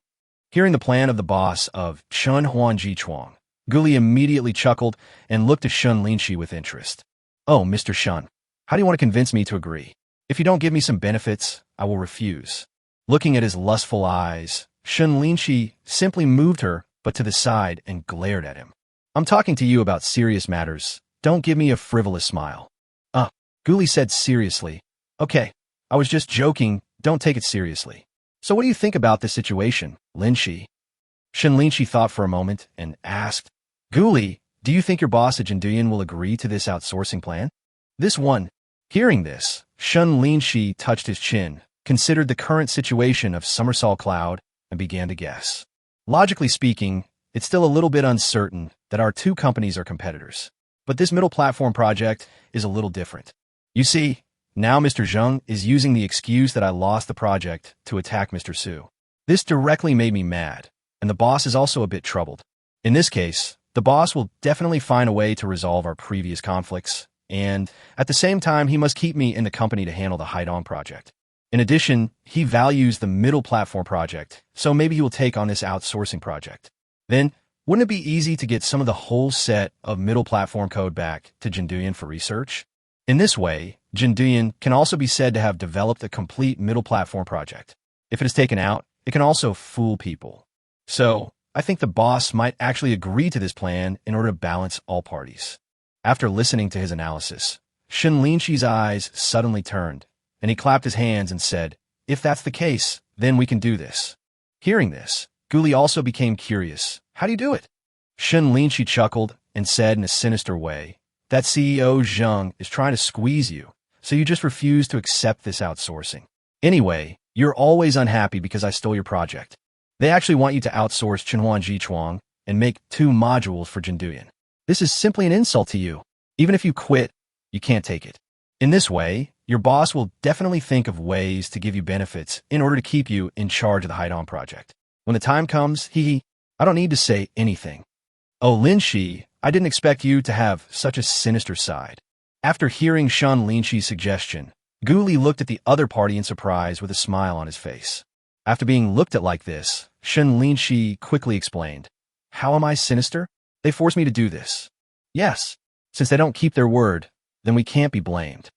Hearing the plan of the boss of Chenhuan Jichuang, Guli immediately chuckled and looked at Shen Linxi with interest. Oh, Mr. Shen, how do you want to convince me to agree? If you don't give me some benefits, I will refuse. Looking at his lustful eyes, Shen Linxi simply moved her but to the side and glared at him. I'm talking to you about serious matters. Don't give me a frivolous smile. Guli said seriously. Okay, I was just joking. Don't take it seriously. So what do you think about this situation, Linxi? Shen Linxi thought for a moment and asked, Guli, do you think your boss at Jinduyan will agree to this outsourcing plan? Hearing this, Shen Linxi touched his chin, considered the current situation of Somersault Cloud, and began to guess. Logically speaking, it's still a little bit uncertain that our 2 companies are competitors. But this middle platform project is a little different. You see, now Mr. Zheng is using the excuse that I lost the project to attack Mr. Su. This directly made me mad, and the boss is also a bit troubled. In this case, the boss will definitely find a way to resolve our previous conflicts, and at the same time, he must keep me in the company to handle the Haidong project. In addition, he values the middle platform project, so maybe he will take on this outsourcing project. Then, wouldn't it be easy to get some of the whole set of middle platform code back to Jinduyan for research? In this way, Jinduyan can also be said to have developed a complete middle platform project. If it is taken out, it can also fool people. So, I think the boss might actually agree to this plan in order to balance all parties. After listening to his analysis, Shen Linxi's eyes suddenly turned, and he clapped his hands and said, if that's the case, then we can do this. Hearing this, Guli also became curious. How do you do it? Shen Linxi chuckled and said in a sinister way, that CEO Zheng is trying to squeeze you, so you just refuse to accept this outsourcing. Anyway, you're always unhappy because I stole your project. They actually want you to outsource Chenhuan Jichuang and make 2 modules for Jinduyan. This is simply an insult to you. Even if you quit, you can't take it. In this way, your boss will definitely think of ways to give you benefits in order to keep you in charge of the Haidong project. When the time comes, I don't need to say anything. Oh, Linxi, I didn't expect you to have such a sinister side. After hearing Shen Linxi's suggestion, Guli looked at the other party in surprise with a smile on his face. After being looked at like this, Shen Linxi quickly explained, how am I sinister? They forced me to do this. Yes, since they don't keep their word, then we can't be blamed.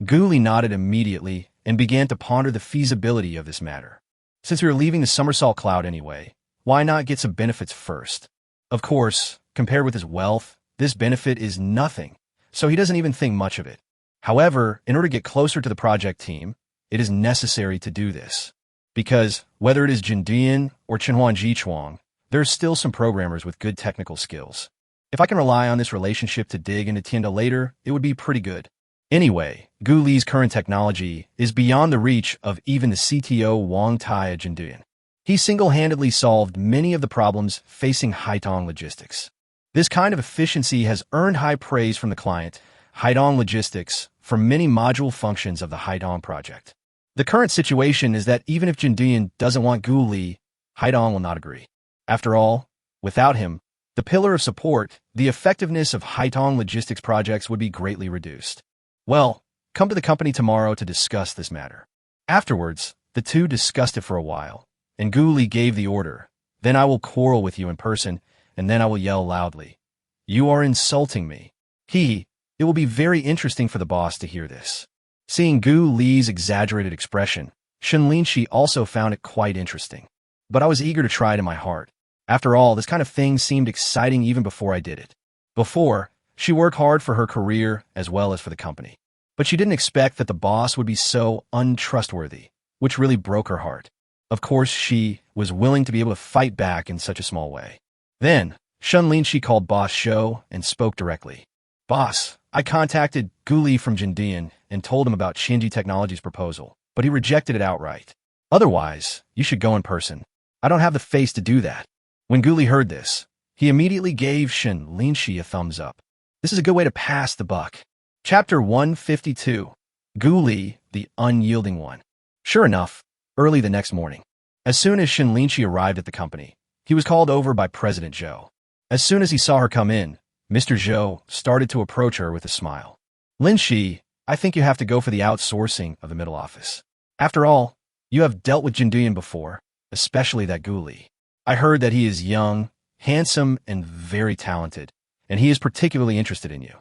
Guli nodded immediately and began to ponder the feasibility of this matter. Since we are leaving the Somersault Cloud anyway, why not get some benefits first? Of course, compared with his wealth, this benefit is nothing, so he doesn't even think much of it. However, in order to get closer to the project team, it is necessary to do this. Because, whether it is Jinduyan or Chenhuan Jichuang, there are still some programmers with good technical skills. If I can rely on this relationship to dig into Tienda later, it would be pretty good. Anyway, Gu Li's current technology is beyond the reach of even the CTO Wang Tai at Jinduyan. He single-handedly solved many of the problems facing Haitong Logistics. This kind of efficiency has earned high praise from the client, Haitong Logistics, for many module functions of the Haitong project. The current situation is that even if Jinduyan doesn't want Gu Li, Haitong will not agree. After all, without him, the pillar of support, the effectiveness of Haitong Logistics projects would be greatly reduced. Well, come to the company tomorrow to discuss this matter. Afterwards, the two discussed it for a while, and Gu Li gave the order. Then I will quarrel with you in person, and then I will yell loudly. You are insulting me. It will be very interesting for the boss to hear this. Seeing Gu Li's exaggerated expression, Shen Linxi also found it quite interesting. But I was eager to try it in my heart. After all, this kind of thing seemed exciting even before I did it. Before, she worked hard for her career as well as for the company. But she didn't expect that the boss would be so untrustworthy, which really broke her heart. Of course, she was willing to be able to fight back in such a small way. Then, Shen Linxi called Boss Zhou and spoke directly. Boss, I contacted Gu Li from Jinduyan and told him about Xinji Technology's proposal, but he rejected it outright. Otherwise, you should go in person. I don't have the face to do that. When Gu Li heard this, he immediately gave Shen Linxi a thumbs up. This is a good way to pass the buck. Chapter 152. Gu Li, the Unyielding One. Sure enough, early the next morning, as soon as Shen Linxi arrived at the company, he was called over by President Zhou. As soon as he saw her come in, Mr. Zhou started to approach her with a smile. Linxi, I think you have to go for the outsourcing of the middle office. After all, you have dealt with Jinduyan before, especially that Gu Li. I heard that he is young, handsome, and very talented, and he is particularly interested in you.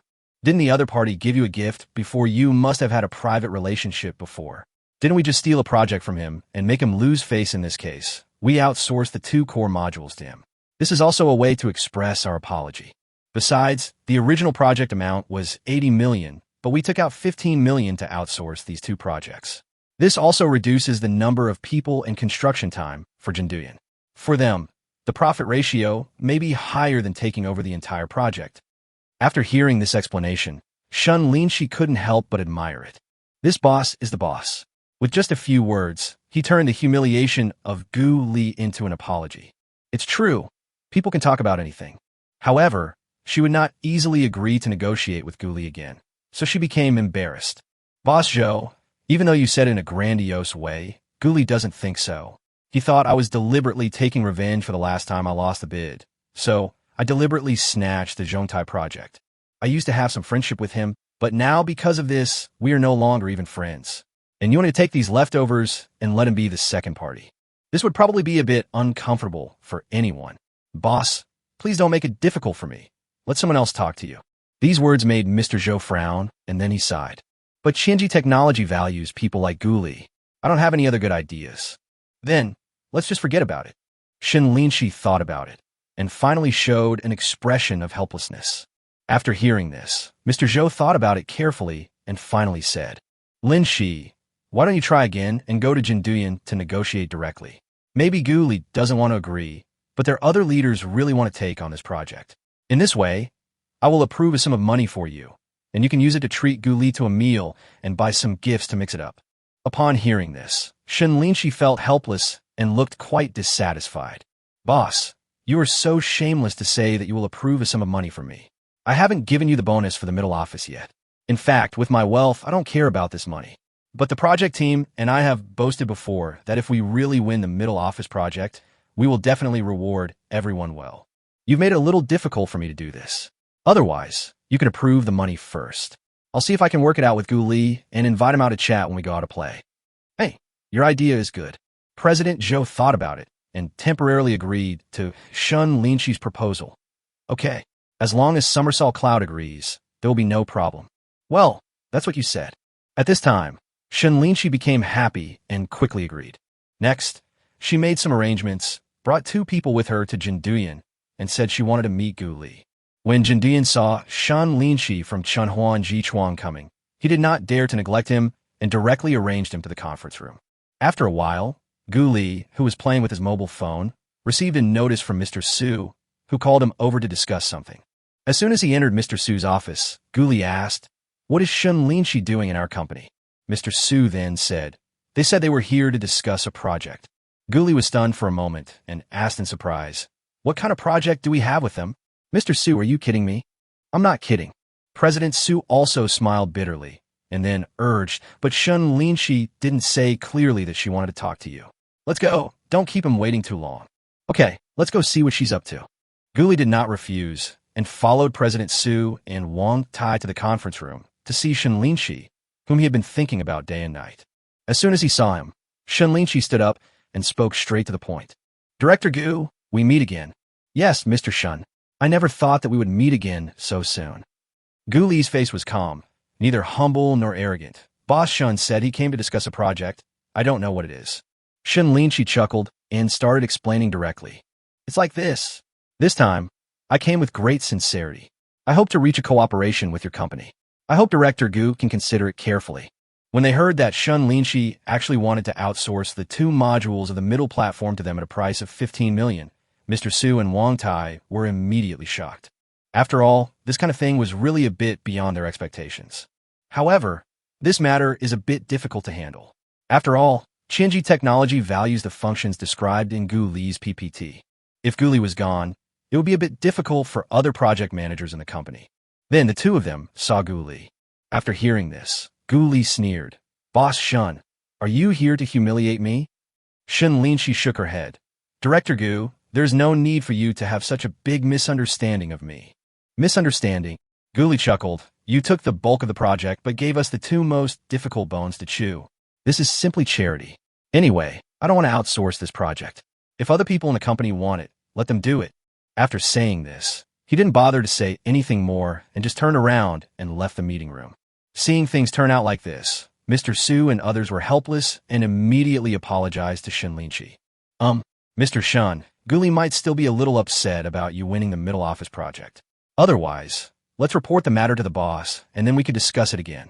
Didn't the other party give you a gift before? You must have had a private relationship before. Didn't we just steal a project from him and make him lose face in this case? We outsourced the 2 core modules to him. This is also a way to express our apology. Besides, the original project amount was 80 million, but we took out 15 million to outsource these 2 projects. This also reduces the number of people and construction time for Jinduyan. For them, the profit ratio may be higher than taking over the entire project. After hearing this explanation, Shen Linxi couldn't help but admire it. This boss is the boss. With just a few words, he turned the humiliation of Gu Li into an apology. It's true, people can talk about anything. However, she would not easily agree to negotiate with Gu Li again, so she became embarrassed. Boss Zhou, even though you said it in a grandiose way, Gu Li doesn't think so. He thought I was deliberately taking revenge for the last time I lost the bid, so I deliberately snatched the Zhongtai project. I used to have some friendship with him, but now because of this, we are no longer even friends. And you want to take these leftovers and let him be the second party. This would probably be a bit uncomfortable for anyone. Boss, please don't make it difficult for me. Let someone else talk to you. These words made Mr. Zhou frown, and then he sighed. But Xinji Technology values people like Gu Li. I don't have any other good ideas. Then, let's just forget about it. Shen Linxi thought about it, and finally showed an expression of helplessness. After hearing this, Mr. Zhou thought about it carefully and finally said, Linxi, why don't you try again and go to Jinduyan to negotiate directly? Maybe Gu Li doesn't want to agree, but their other leaders really want to take on this project. In this way, I will approve a sum of money for you, and you can use it to treat Gu Li to a meal and buy some gifts to mix it up. Upon hearing this, Shen Linxi felt helpless and looked quite dissatisfied. Boss, you are so shameless to say that you will approve a sum of money from me. I haven't given you the bonus for the middle office yet. In fact, with my wealth, I don't care about this money. But the project team and I have boasted before that if we really win the middle office project, we will definitely reward everyone well. You've made it a little difficult for me to do this. Otherwise, you can approve the money first. I'll see if I can work it out with Gu Li and invite him out to chat when we go out to play. Hey, your idea is good. President Zhou thought about it and temporarily agreed to Shen Linxi's proposal. Okay, as long as Somersault Cloud agrees, there will be no problem. Well, that's what you said. At this time, Shen Linxi became happy and quickly agreed. Next, she made some arrangements, brought 2 people with her to Jinduyan, and said she wanted to meet Gu Li. When Jinduyan saw Shen Linxi from Chenhao and Jichuan coming, he did not dare to neglect him and directly arranged him to the conference room. After a while, Gu Li, who was playing with his mobile phone, received a notice from Mr. Su, who called him over to discuss something. As soon as he entered Mr. Su's office, Gu Li asked, What is Shen Linxi doing in our company? Mr. Su then said. They said they were here to discuss a project. Guli was stunned for a moment and asked in surprise, what kind of project do we have with them? Mr. Su, are you kidding me? I'm not kidding. President Su also smiled bitterly and then urged, but Shen Linxi didn't say clearly that she wanted to talk to you. Let's go. Don't keep him waiting too long. Okay, let's go see what she's up to. Guli did not refuse and followed President Su and Wang Tai to the conference room to see Shen Linxi, whom he had been thinking about day and night. As soon as he saw him, Shen Linxi stood up and spoke straight to the point. Director Gu, we meet again. Yes, Mr. Shen. I never thought that we would meet again so soon. Gu Li's face was calm, neither humble nor arrogant. Boss Shen said he came to discuss a project. I don't know what it is. Shen Linxi chuckled and started explaining directly. It's like this. This time, I came with great sincerity. I hope to reach a cooperation with your company. I hope Director Gu can consider it carefully. When they heard that Shen Linxi actually wanted to outsource the 2 modules of the middle platform to them at a price of 15 million, Mr. Su and Wang Tai were immediately shocked. After all, this kind of thing was really a bit beyond their expectations. However, this matter is a bit difficult to handle. After all, Qinji Technology values the functions described in Gu Li's PPT. If Gu Li was gone, it would be a bit difficult for other project managers in the company. Then the two of them saw Gu Li. After hearing this, Gu Li sneered. Boss Shen, are you here to humiliate me? Shen Linxi shook her head. Director Gu, there's no need for you to have such a big misunderstanding of me. Misunderstanding? Gu Li chuckled. You took the bulk of the project but gave us the 2 most difficult bones to chew. This is simply charity. Anyway, I don't want to outsource this project. If other people in the company want it, let them do it. After saying this, he didn't bother to say anything more and just turned around and left the meeting room. Seeing things turn out like this, Mr. Su and others were helpless and immediately apologized to Shen Linxi. Mr. Shen, Gu Li might still be a little upset about you winning the middle office project. Otherwise, let's report the matter to the boss and then we could discuss it again.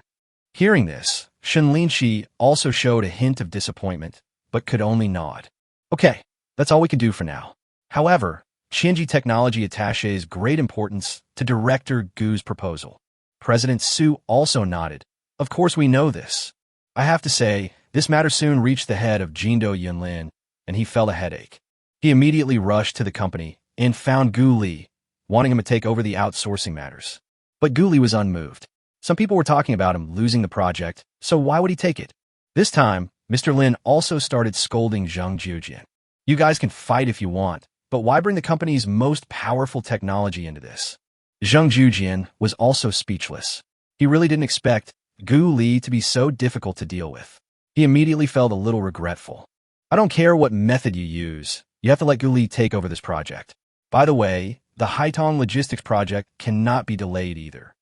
Hearing this, Shen Linxi also showed a hint of disappointment, but could only nod. Okay, that's all we can do for now. However, Qinji Technology attaches great importance to Director Gu's proposal. President Su also nodded. Of course we know this. I have to say, this matter soon reached the head of Jindo Yunlin, and he felt a headache. He immediately rushed to the company and found Gu Li, wanting him to take over the outsourcing matters. But Gu Li was unmoved. Some people were talking about him losing the project, so why would he take it? This time, Mr. Lin also started scolding Zhang Jujian. You guys can fight if you want, but why bring the company's most powerful technology into this? Zhang Jujian was also speechless. He really didn't expect Gu Li to be so difficult to deal with. He immediately felt a little regretful. I don't care what method you use, you have to let Gu Li take over this project. By the way, the Haitong logistics project cannot be delayed either.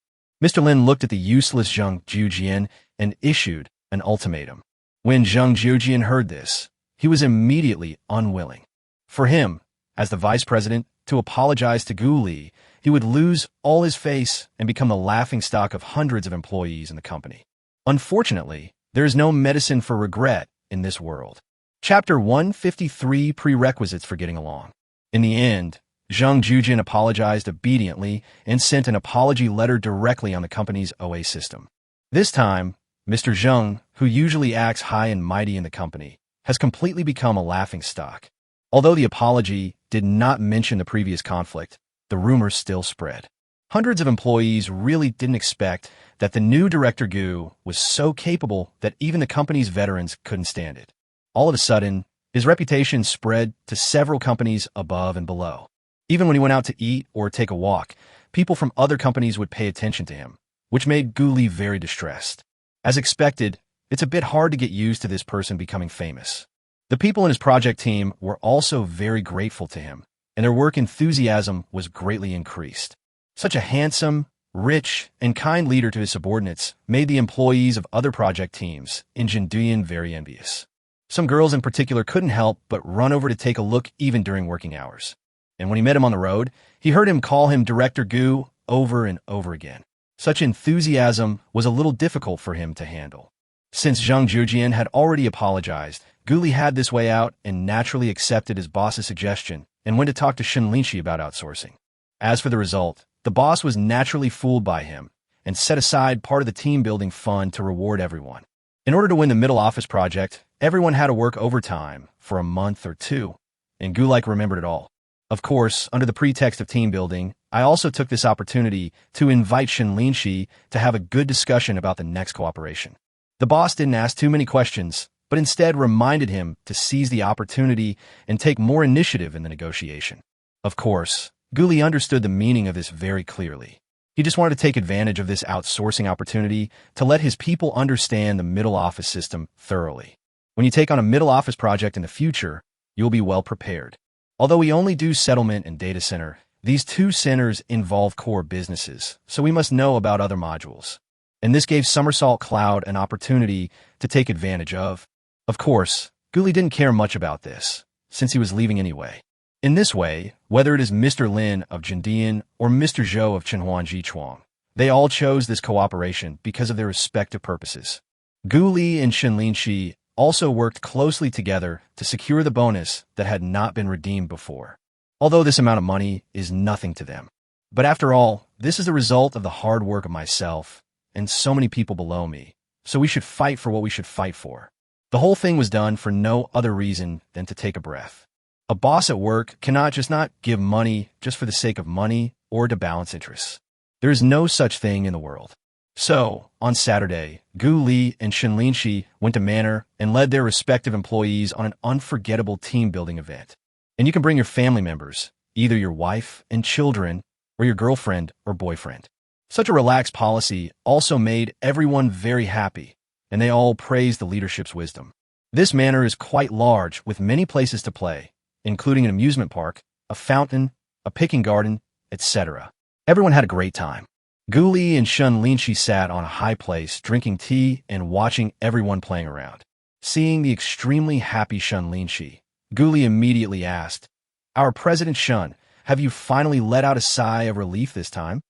Mr. Lin looked at the useless Zhang Jujian and issued an ultimatum. When Zhang Jujian heard this, he was immediately unwilling. For him, as the vice president, to apologize to Gu Li, he would lose all his face and become the laughingstock of hundreds of employees in the company. Unfortunately, there is no medicine for regret in this world. Chapter 153 Prerequisites for Getting Along. In the end, Zhang Jujian apologized obediently and sent an apology letter directly on the company's OA system. This time, Mr. Zhang, who usually acts high and mighty in the company, has completely become a laughingstock. Although the apology did not mention the previous conflict, the rumors still spread. Hundreds of employees really didn't expect that the new Director Gu was so capable that even the company's veterans couldn't stand it. All of a sudden, his reputation spread to several companies above and below. Even when he went out to eat or take a walk, people from other companies would pay attention to him, which made Gu Li very distressed. As expected, it's a bit hard to get used to this person becoming famous. The people in his project team were also very grateful to him, and their work enthusiasm was greatly increased. Such a handsome, rich, and kind leader to his subordinates made the employees of other project teams in Jinduyan very envious. Some girls in particular couldn't help but run over to take a look even during working hours. And when he met him on the road, he heard him call him Director Gu over and over again. Such enthusiasm was a little difficult for him to handle. Since Zhang Jujian had already apologized, Gu Li had this way out and naturally accepted his boss's suggestion and went to talk to Shen Linxi about outsourcing. As for the result, the boss was naturally fooled by him and set aside part of the team-building fund to reward everyone. In order to win the middle office project, everyone had to work overtime for a month or two, and Gu remembered it all. Of course, under the pretext of team building, I also took this opportunity to invite Shen Linxi to have a good discussion about the next cooperation. The boss didn't ask too many questions, but instead reminded him to seize the opportunity and take more initiative in the negotiation. Of course, Gu understood the meaning of this very clearly. He just wanted to take advantage of this outsourcing opportunity to let his people understand the middle office system thoroughly. When you take on a middle office project in the future, you'll be well prepared. Although we only do settlement and data center, these two centers involve core businesses, so we must know about other modules. And this gave Somersault Cloud an opportunity to take advantage of. Of course, Gu didn't care much about this, since he was leaving anyway. In this way, whether it is Mr. Lin of Jindian or Mr. Zhou of Chenhuan Jichuang, they all chose this cooperation because of their respective purposes. Gu and Shen Linxi also worked closely together to secure the bonus that had not been redeemed before. Although this amount of money is nothing to them. But after all, this is the result of the hard work of myself and so many people below me, so we should fight for what we should fight for. The whole thing was done for no other reason than to take a breath. A boss at work cannot just not give money just for the sake of money or to balance interests. There is no such thing in the world. So, on Saturday, Gu and Shen Linxi went to Manor and led their respective employees on an unforgettable team-building event. And you can bring your family members, either your wife and children or your girlfriend or boyfriend. Such a relaxed policy also made everyone very happy, and they all praised the leadership's wisdom. This manor is quite large with many places to play, including an amusement park, a fountain, a picking garden, etc. Everyone had a great time. Gu and Shen Linxi sat on a high place drinking tea and watching everyone playing around. Seeing the extremely happy Shen Linxi, Gu immediately asked, "Our President Shen, have you finally let out a sigh of relief this time?"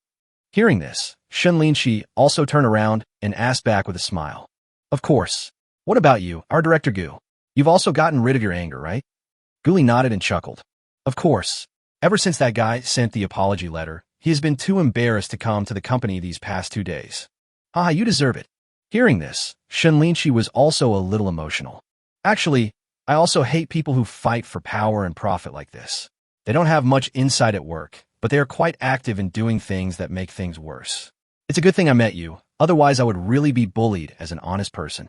Hearing this, Shen Linxi also turned around and asked back with a smile, "Of course. What about you, our Director Gu? You've also gotten rid of your anger, right?" Gu nodded and chuckled. "Of course. Ever since that guy sent the apology letter, he has been too embarrassed to come to the company these past 2 days. Ah, you deserve it." Hearing this, Shen Linxi was also a little emotional. "Actually, I also hate people who fight for power and profit like this. They don't have much insight at work, but they are quite active in doing things that make things worse. It's a good thing I met you, otherwise I would really be bullied as an honest person."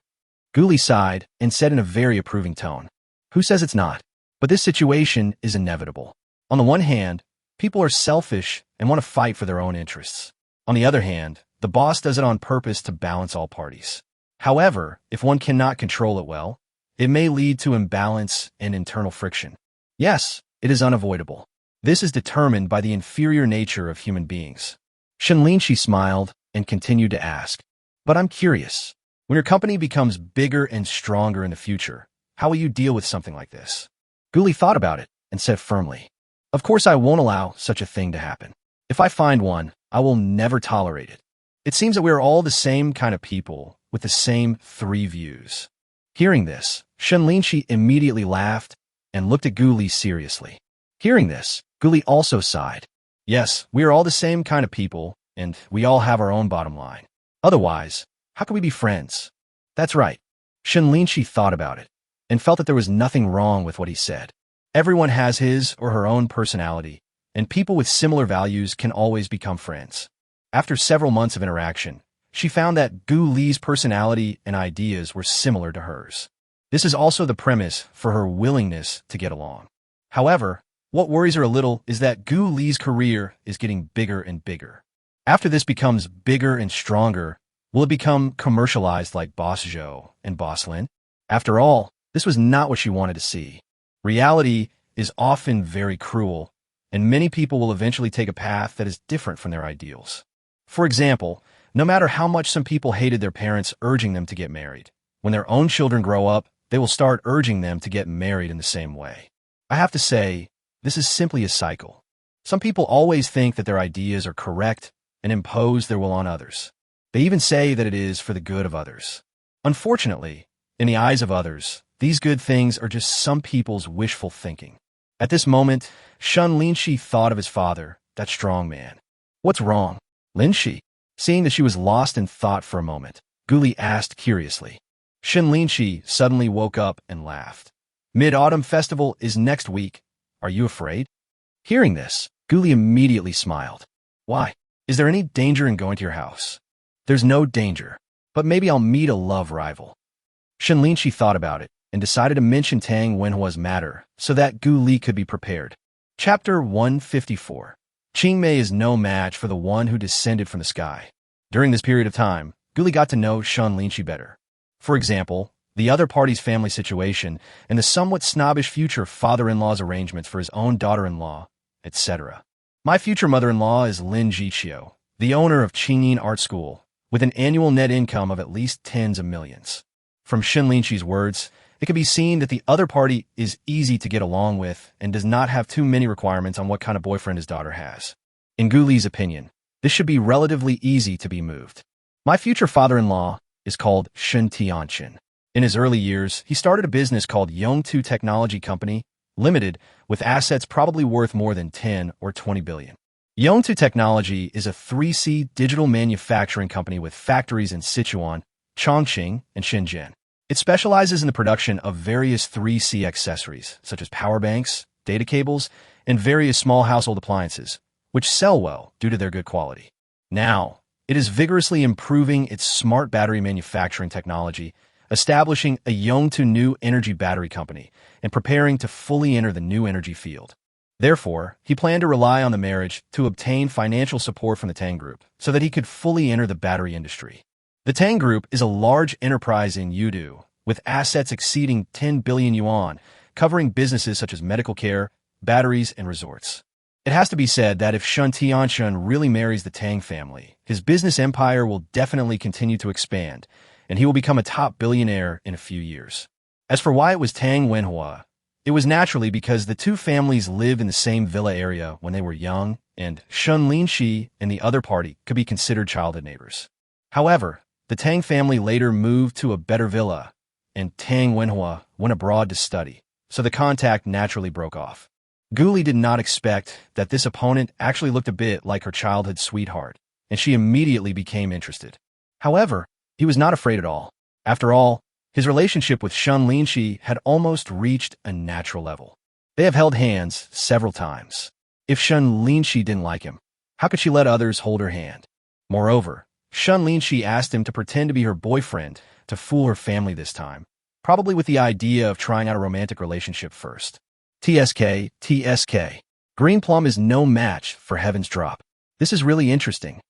Gu sighed and said in a very approving tone, "Who says it's not? But this situation is inevitable. On the one hand, people are selfish and want to fight for their own interests. On the other hand, the boss does it on purpose to balance all parties. However, if one cannot control it well, it may lead to imbalance and internal friction. Yes, it is unavoidable. This is determined by the inferior nature of human beings." Shen Linxi smiled and continued to ask, "But I'm curious, when your company becomes bigger and stronger in the future, how will you deal with something like this?" Gu thought about it and said firmly, "Of course I won't allow such a thing to happen. If I find one, I will never tolerate it. It seems that we are all the same kind of people with the same 3 views." Hearing this, Shen Linxi immediately laughed and looked at Gu seriously. Hearing this, Gu also sighed. "Yes, we are all the same kind of people, and we all have our own bottom line. Otherwise, how can we be friends?" "That's right." Shen Linxi thought about it and felt that there was nothing wrong with what he said. Everyone has his or her own personality, and people with similar values can always become friends. After several months of interaction, she found that Gu personality and ideas were similar to hers. This is also the premise for her willingness to get along. However, what worries her a little is that Gu's career is getting bigger and bigger. After this becomes bigger and stronger, will it become commercialized like Boss Zhou and Boss Lin? After all, this was not what she wanted to see. Reality is often very cruel, and many people will eventually take a path that is different from their ideals. For example, no matter how much some people hated their parents urging them to get married, when their own children grow up, they will start urging them to get married in the same way. I have to say, this is simply a cycle. Some people always think that their ideas are correct and impose their will on others. They even say that it is for the good of others. Unfortunately, in the eyes of others, these good things are just some people's wishful thinking. At this moment, Shen Linxi thought of his father, that strong man. "What's wrong, Linxi?" Seeing that she was lost in thought for a moment, Gu Li asked curiously. Shen Linxi suddenly woke up and laughed. Mid-Autumn Festival is next week. Are you afraid? Hearing this, Gu Li immediately smiled. Why? Is there any danger in going to your house? There's no danger, but maybe I'll meet a love rival. Shen Linxi thought about it and decided to mention Tang Wenhua's matter so that Gu Li could be prepared. Chapter 154. Qingmei is no match for the one who descended from the sky. During this period of time, Gu Li got to know Shen Linxi better. For example, the other party's family situation and the somewhat snobbish future father-in-law's arrangements for his own daughter-in-law, etc. My future mother-in-law is Lin Jiqiu, the owner of Qingyin Art School, with an annual net income of at least tens of millions. From Shen Linxi's words, it can be seen that the other party is easy to get along with and does not have too many requirements on what kind of boyfriend his daughter has. In Gu Li's opinion, this should be relatively easy to be moved. My future father-in-law is called Shen Tianqin. In his early years, he started a business called Yongtu Technology Company, Limited, with assets probably worth more than 10 or 20 billion. Yongtu Technology is a 3C digital manufacturing company with factories in Sichuan, Chongqing, and Shenzhen. It specializes in the production of various 3C accessories, such as power banks, data cables, and various small household appliances, which sell well due to their good quality. Now, it is vigorously improving its smart battery manufacturing technology, establishing a Yongtu New Energy Battery Company, and preparing to fully enter the new energy field. Therefore, he planned to rely on the marriage to obtain financial support from the Tang Group so that he could fully enter the battery industry. The Tang Group is a large enterprise in Yudu, with assets exceeding 10 billion yuan, covering businesses such as medical care, batteries, and resorts. It has to be said that if Shen Tianqin really marries the Tang family, his business empire will definitely continue to expand, and he will become a top billionaire in a few years. As for why it was Tang Wenhua, it was naturally because the two families lived in the same villa area when they were young, and Shen Linxi and the other party could be considered childhood neighbors. However, the Tang family later moved to a better villa, and Tang Wenhua went abroad to study, so the contact naturally broke off. Gu Li did not expect that this opponent actually looked a bit like her childhood sweetheart, and she immediately became interested. However, he was not afraid at all. After all, his relationship with Shen Linxi had almost reached a natural level. They have held hands several times. If Shen Linxi didn't like him, how could she let others hold her hand? Moreover, Shen Linxi asked him to pretend to be her boyfriend to fool her family this time, probably with the idea of trying out a romantic relationship first. TSK. Green Plum is no match for Heaven's Drop. This is really interesting.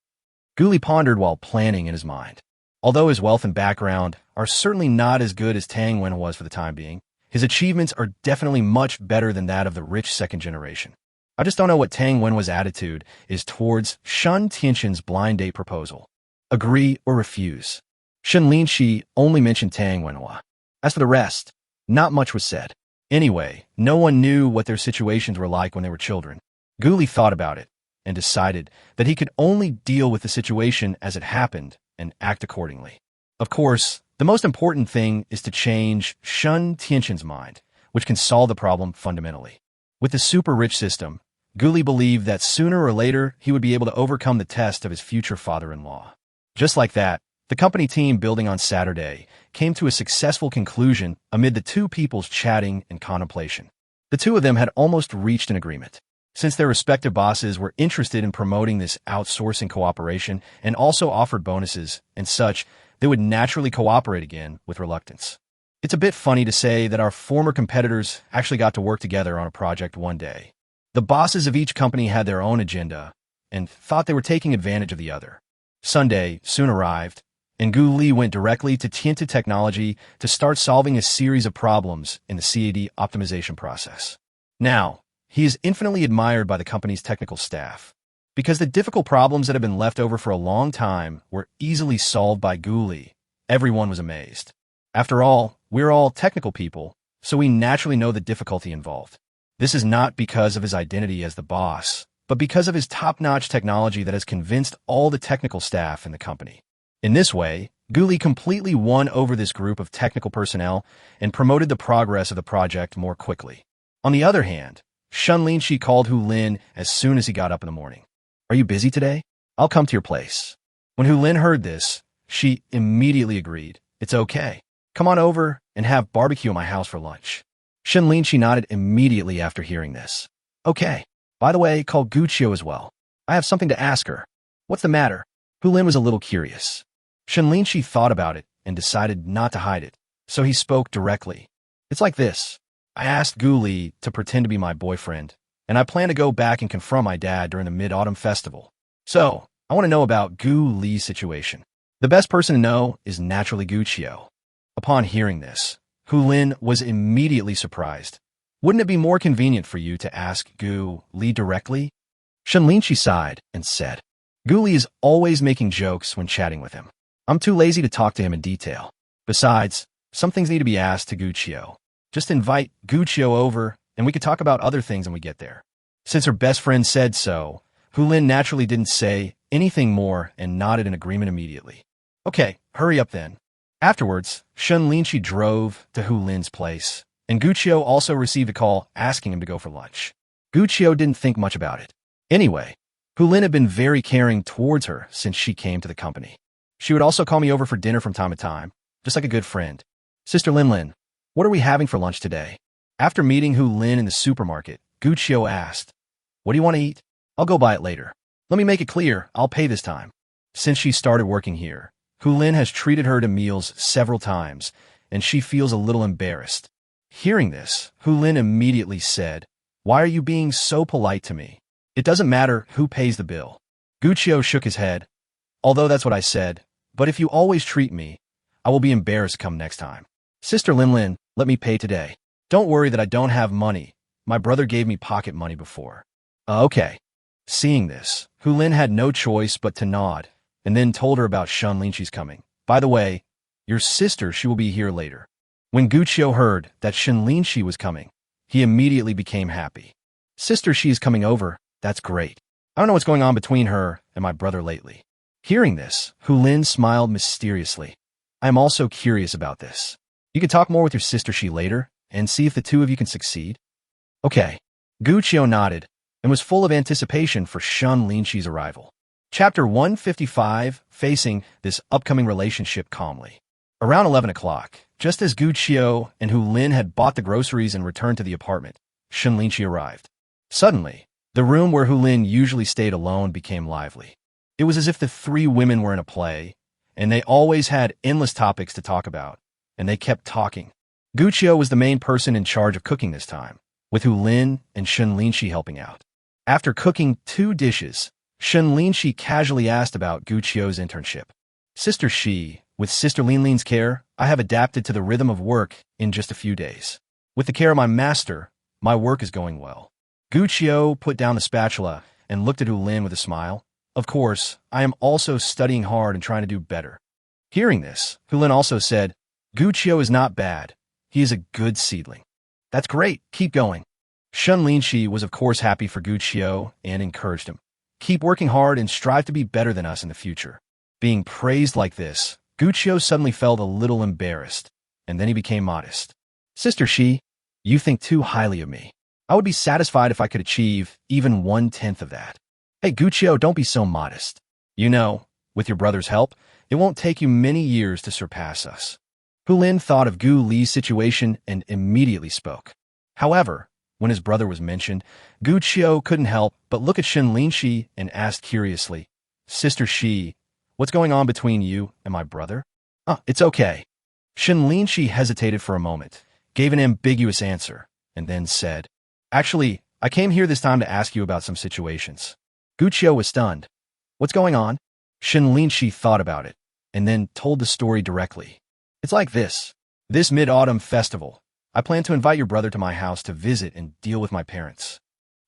Gu Li pondered while planning in his mind. Although his wealth and background are certainly not as good as Tang Wen was for the time being, his achievements are definitely much better than that of the rich second generation. I just don't know what Tang Wenhua's attitude is towards Shen Tianqin's blind date proposal. Agree or refuse. Shen Linxi only mentioned Tang Wenhua. As for the rest, not much was said. Anyway, no one knew what their situations were like when they were children. Gu Li thought about it and decided that he could only deal with the situation as it happened and act accordingly. Of course, the most important thing is to change Shen Tianqin's mind, which can solve the problem fundamentally. With the super-rich system, Gu Li believed that sooner or later he would be able to overcome the test of his future father-in-law. Just like that, the company team building on Saturday came to a successful conclusion amid the two people's chatting and contemplation. The two of them had almost reached an agreement. Since their respective bosses were interested in promoting this outsourcing cooperation and also offered bonuses and such, they would naturally cooperate again with reluctance. It's a bit funny to say that our former competitors actually got to work together on a project one day. The bosses of each company had their own agenda and thought they were taking advantage of the other. Sunday soon arrived, and Gu Li went directly to Tiantu Technology to start solving a series of problems in the CAD optimization process. Now, he is infinitely admired by the company's technical staff, because the difficult problems that had been left over for a long time were easily solved by Gu Li. Everyone was amazed. After all, we're all technical people, so we naturally know the difficulty involved. This is not because of his identity as the boss, but because of his top-notch technology that has convinced all the technical staff in the company. In this way, Gu Li completely won over this group of technical personnel and promoted the progress of the project more quickly. On the other hand, Shen Linxi called Hu Lin as soon as he got up in the morning. Are you busy today? I'll come to your place. When Hu Lin heard this, she immediately agreed. It's okay. Come on over and have barbecue at my house for lunch. Shen Linxi nodded immediately after hearing this. Okay. By the way, call Guqiu as well. I have something to ask her. What's the matter? Hu Lin was a little curious. Shen Linxi thought about it and decided not to hide it, so he spoke directly. It's like this. I asked Gu Li to pretend to be my boyfriend, and I plan to go back and confront my dad during the Mid-Autumn Festival. So, I want to know about Gu Li's situation. The best person to know is naturally Guqiu. Upon hearing this, Hu Lin was immediately surprised. Wouldn't it be more convenient for you to ask Gu Li directly? Shen Linxi sighed and said, Gu Li is always making jokes when chatting with him. I'm too lazy to talk to him in detail. Besides, some things need to be asked to Guqiu. Just invite Guqiu over, and we could talk about other things when we get there. Since her best friend said so, Hu Lin naturally didn't say anything more and nodded in agreement immediately. Okay, hurry up then. Afterwards, Shen Linxi drove to Hu Lin's place, and Guqiu also received a call asking him to go for lunch. Guqiu didn't think much about it. Anyway, Hu Lin had been very caring towards her since she came to the company. She would also call me over for dinner from time to time, just like a good friend. Sister Lin, what are we having for lunch today? After meeting Hu Lin in the supermarket, Guqiu asked, What do you want to eat? I'll go buy it later. Let me make it clear, I'll pay this time. Since she started working here, Hu Lin has treated her to meals several times, and she feels a little embarrassed. Hearing this, Hu Lin immediately said, Why are you being so polite to me? It doesn't matter who pays the bill. Guqiu shook his head. Although that's what I said, but if you always treat me, I will be embarrassed come next time. Sister Lin, let me pay today. Don't worry that I don't have money. My brother gave me pocket money before. Okay. Seeing this, Hu Lin had no choice but to nod, and then told her about Shen Linxi's coming. By the way, your sister, she will be here later. When Guqiu heard that Shen Linxi was coming, he immediately became happy. Sister, she is coming over. That's great. I don't know what's going on between her and my brother lately. Hearing this, Hu Lin smiled mysteriously. I am also curious about this. You can talk more with your sister Shi later and see if the two of you can succeed. Okay. Guqiu nodded and was full of anticipation for Shen Linxi's arrival. Chapter 155, Facing this upcoming relationship calmly. Around 11 o'clock, just as Guqiu and Hu Lin had bought the groceries and returned to the apartment, Shen Linxi arrived. Suddenly, the room where Hu Lin usually stayed alone became lively. It was as if the three women were in a play, and they always had endless topics to talk about, and they kept talking. Guqiu was the main person in charge of cooking this time, with Hu Lin and Shen Linxi helping out. After cooking 2 dishes, Shen Linxi casually asked about Guqiu's internship. Sister Shi, with Sister Lin's care, I have adapted to the rhythm of work in just a few days. With the care of my master, my work is going well. Guqiu put down the spatula and looked at Hu Lin with a smile. Of course, I am also studying hard and trying to do better. Hearing this, Hu Lin also said, Guqiu is not bad. He is a good seedling. That's great. Keep going. Shen Linxi was of course happy for Guqiu and encouraged him. Keep working hard and strive to be better than us in the future. Being praised like this, Guqiu suddenly felt a little embarrassed, and then he became modest. Sister Shi, you think too highly of me. I would be satisfied if I could achieve even 1/10 of that. Hey, Guqiu, don't be so modest. You know, with your brother's help, it won't take you many years to surpass us. Hu Lin thought of Gu Li's situation and immediately spoke. However, when his brother was mentioned, Guqiu couldn't help but look at Shen Linxi and asked curiously, Sister Shi, what's going on between you and my brother? It's okay. Shen Linxi hesitated for a moment, gave an ambiguous answer, and then said, Actually, I came here this time to ask you about some situations. Guqiu was stunned. What's going on? Shen Linxi thought about it, and then told the story directly. It's like this. This Mid-Autumn Festival, I plan to invite your brother to my house to visit and deal with my parents.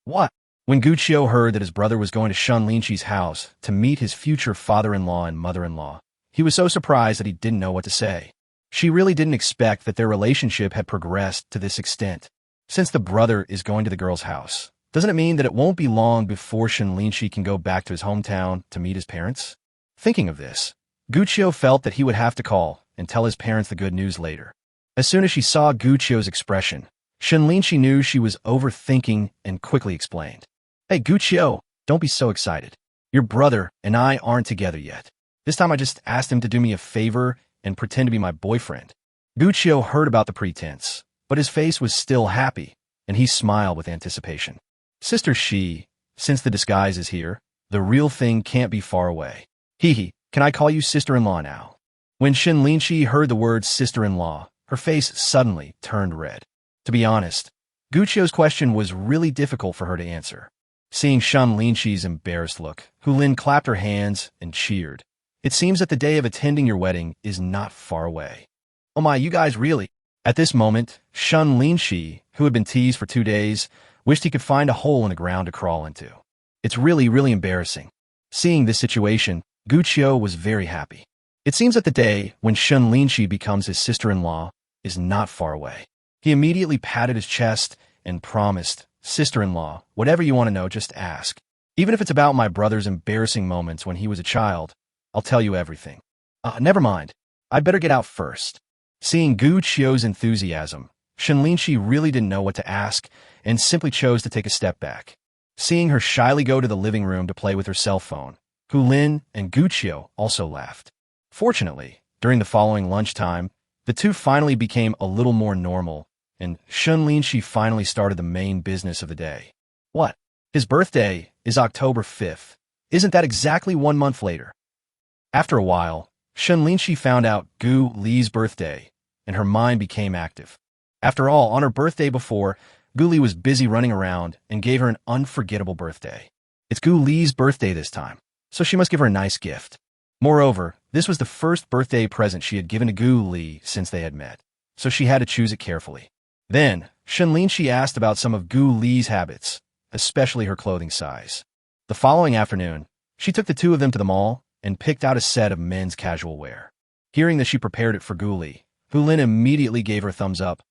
What? When Guqiu heard that his brother was going to Shen Linxi's house to meet his future father-in-law and mother-in-law, he was so surprised that he didn't know what to say. She really didn't expect that their relationship had progressed to this extent. Since the brother is going to the girl's house, doesn't it mean that it won't be long before Shen Linxi can go back to his hometown to meet his parents? Thinking of this, Guqiu felt that he would have to call and tell his parents the good news later. As soon as she saw Guqiu's expression, Shen Linxi knew she was overthinking and quickly explained. Hey, Guqiu, don't be so excited. Your brother and I aren't together yet. This time I just asked him to do me a favor and pretend to be my boyfriend. Guqiu heard about the pretense, but his face was still happy, and he smiled with anticipation. Sister Shi, since the disguise is here, the real thing can't be far away. Hee, can I call you sister-in-law now? When Shen Linxi heard the words sister-in-law, her face suddenly turned red. To be honest, Guqiu's question was really difficult for her to answer. Seeing Shen Linxi's embarrassed look, Hulin clapped her hands and cheered. It seems that the day of attending your wedding is not far away. Oh my, you guys really? At this moment, Shen Linxi, who had been teased for 2 days, wished he could find a hole in the ground to crawl into. It's really embarrassing. Seeing this situation, Guqiu was very happy. It seems that the day when Shen Linxi becomes his sister-in-law is not far away. He immediately patted his chest and promised, sister-in-law, whatever you want to know, just ask. Even if it's about my brother's embarrassing moments when he was a child, I'll tell you everything. Never mind. I'd better get out first. Seeing Guqiu's enthusiasm, Shen Linxi really didn't know what to ask and simply chose to take a step back. Seeing her shyly go to the living room to play with her cell phone, Hulin and Guqiu also laughed. Fortunately, during the following lunchtime, the two finally became a little more normal, and Shen Linxi finally started the main business of the day. What? His birthday is October 5th. Isn't that exactly 1 month later? After a while, Shen Linxi found out Gu Li's birthday, and her mind became active. After all, on her birthday before, Gu Li was busy running around and gave her an unforgettable birthday. It's Gu Li's birthday this time, so she must give her a nice gift. Moreover, this was the first birthday present she had given to Gu Li since they had met, so she had to choose it carefully. Then, Shen Linxi asked about some of Gu Li's habits, especially her clothing size. The following afternoon, she took the two of them to the mall and picked out a set of men's casual wear. Hearing that she prepared it for Gu Li, Hulin immediately gave her a thumbs up.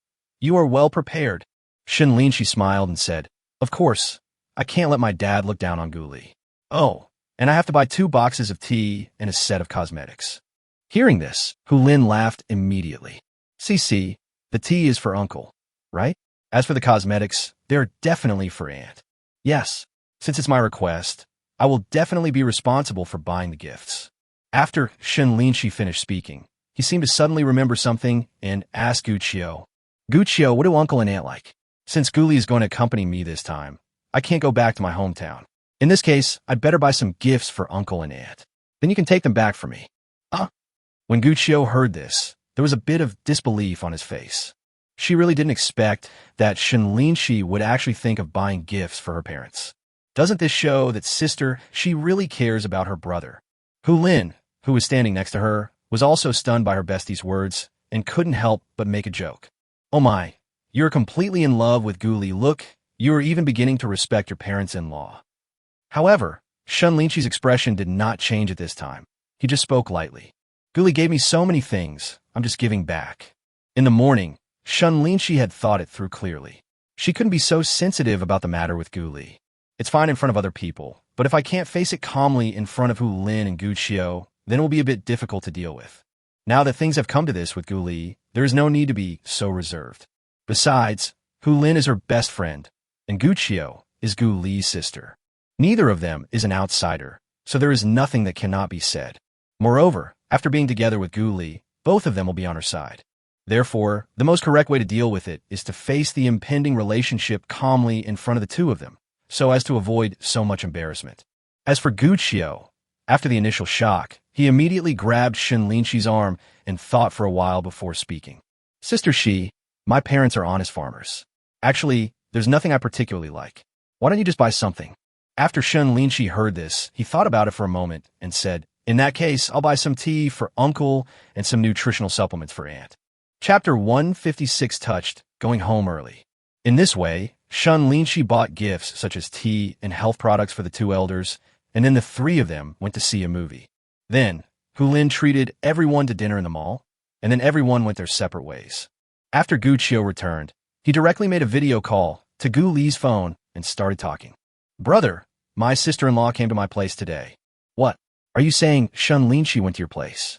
You are well prepared. Shen Linxi smiled and said, Of course, I can't let my dad look down on Gu Li. Oh, and I have to buy 2 boxes of tea and a set of cosmetics. Hearing this, Hulin laughed immediately. See, the tea is for uncle, right? As for the cosmetics, they're definitely for aunt. Yes, since it's my request, I will definitely be responsible for buying the gifts. After Shen Linxi finished speaking, he seemed to suddenly remember something and asked Guqiu, what do uncle and aunt like? Since Gu Li is going to accompany me this time, I can't go back to my hometown. In this case, I'd better buy some gifts for uncle and aunt. Then you can take them back for me. When Guqiu heard this, there was a bit of disbelief on his face. She really didn't expect that Shen Linxi would actually think of buying gifts for her parents. Doesn't this show that she really cares about her brother? Hulin, who was standing next to her, was also stunned by her bestie's words and couldn't help but make a joke. Oh my, you're completely in love with Gu Li. Look, you are even beginning to respect your parents-in-law. However, Shen Linxi's expression did not change at this time. He just spoke lightly. Gu Li gave me so many things, I'm just giving back. In the morning, Shen Linxi had thought it through clearly. She couldn't be so sensitive about the matter with Gu Li. It's fine in front of other people, but if I can't face it calmly in front of Hulin and Guqiu, then it will be a bit difficult to deal with. Now that things have come to this with Gu Li, there is no need to be so reserved. Besides, Hulin is her best friend, and Guqiu is Gu Li's sister. Neither of them is an outsider, so there is nothing that cannot be said. Moreover, after being together with Gu Li, both of them will be on her side. Therefore, the most correct way to deal with it is to face the impending relationship calmly in front of the two of them, so as to avoid so much embarrassment. As for Guqiu, after the initial shock, he immediately grabbed Shen Linxi's arm and thought for a while before speaking. Sister Shi, my parents are honest farmers. Actually, there's nothing I particularly like. Why don't you just buy something? After Shen Linxi heard this, he thought about it for a moment and said, In that case, I'll buy some tea for uncle and some nutritional supplements for aunt. Chapter 156 touched, going home early. In this way, Shen Linxi bought gifts such as tea and health products for the two elders, and then the three of them went to see a movie. Then, Hulin treated everyone to dinner in the mall, and then everyone went their separate ways. After Guqiu returned, he directly made a video call to Gu Li's phone and started talking. Brother, my sister-in-law came to my place today. What? Are you saying Shen Linxi went to your place?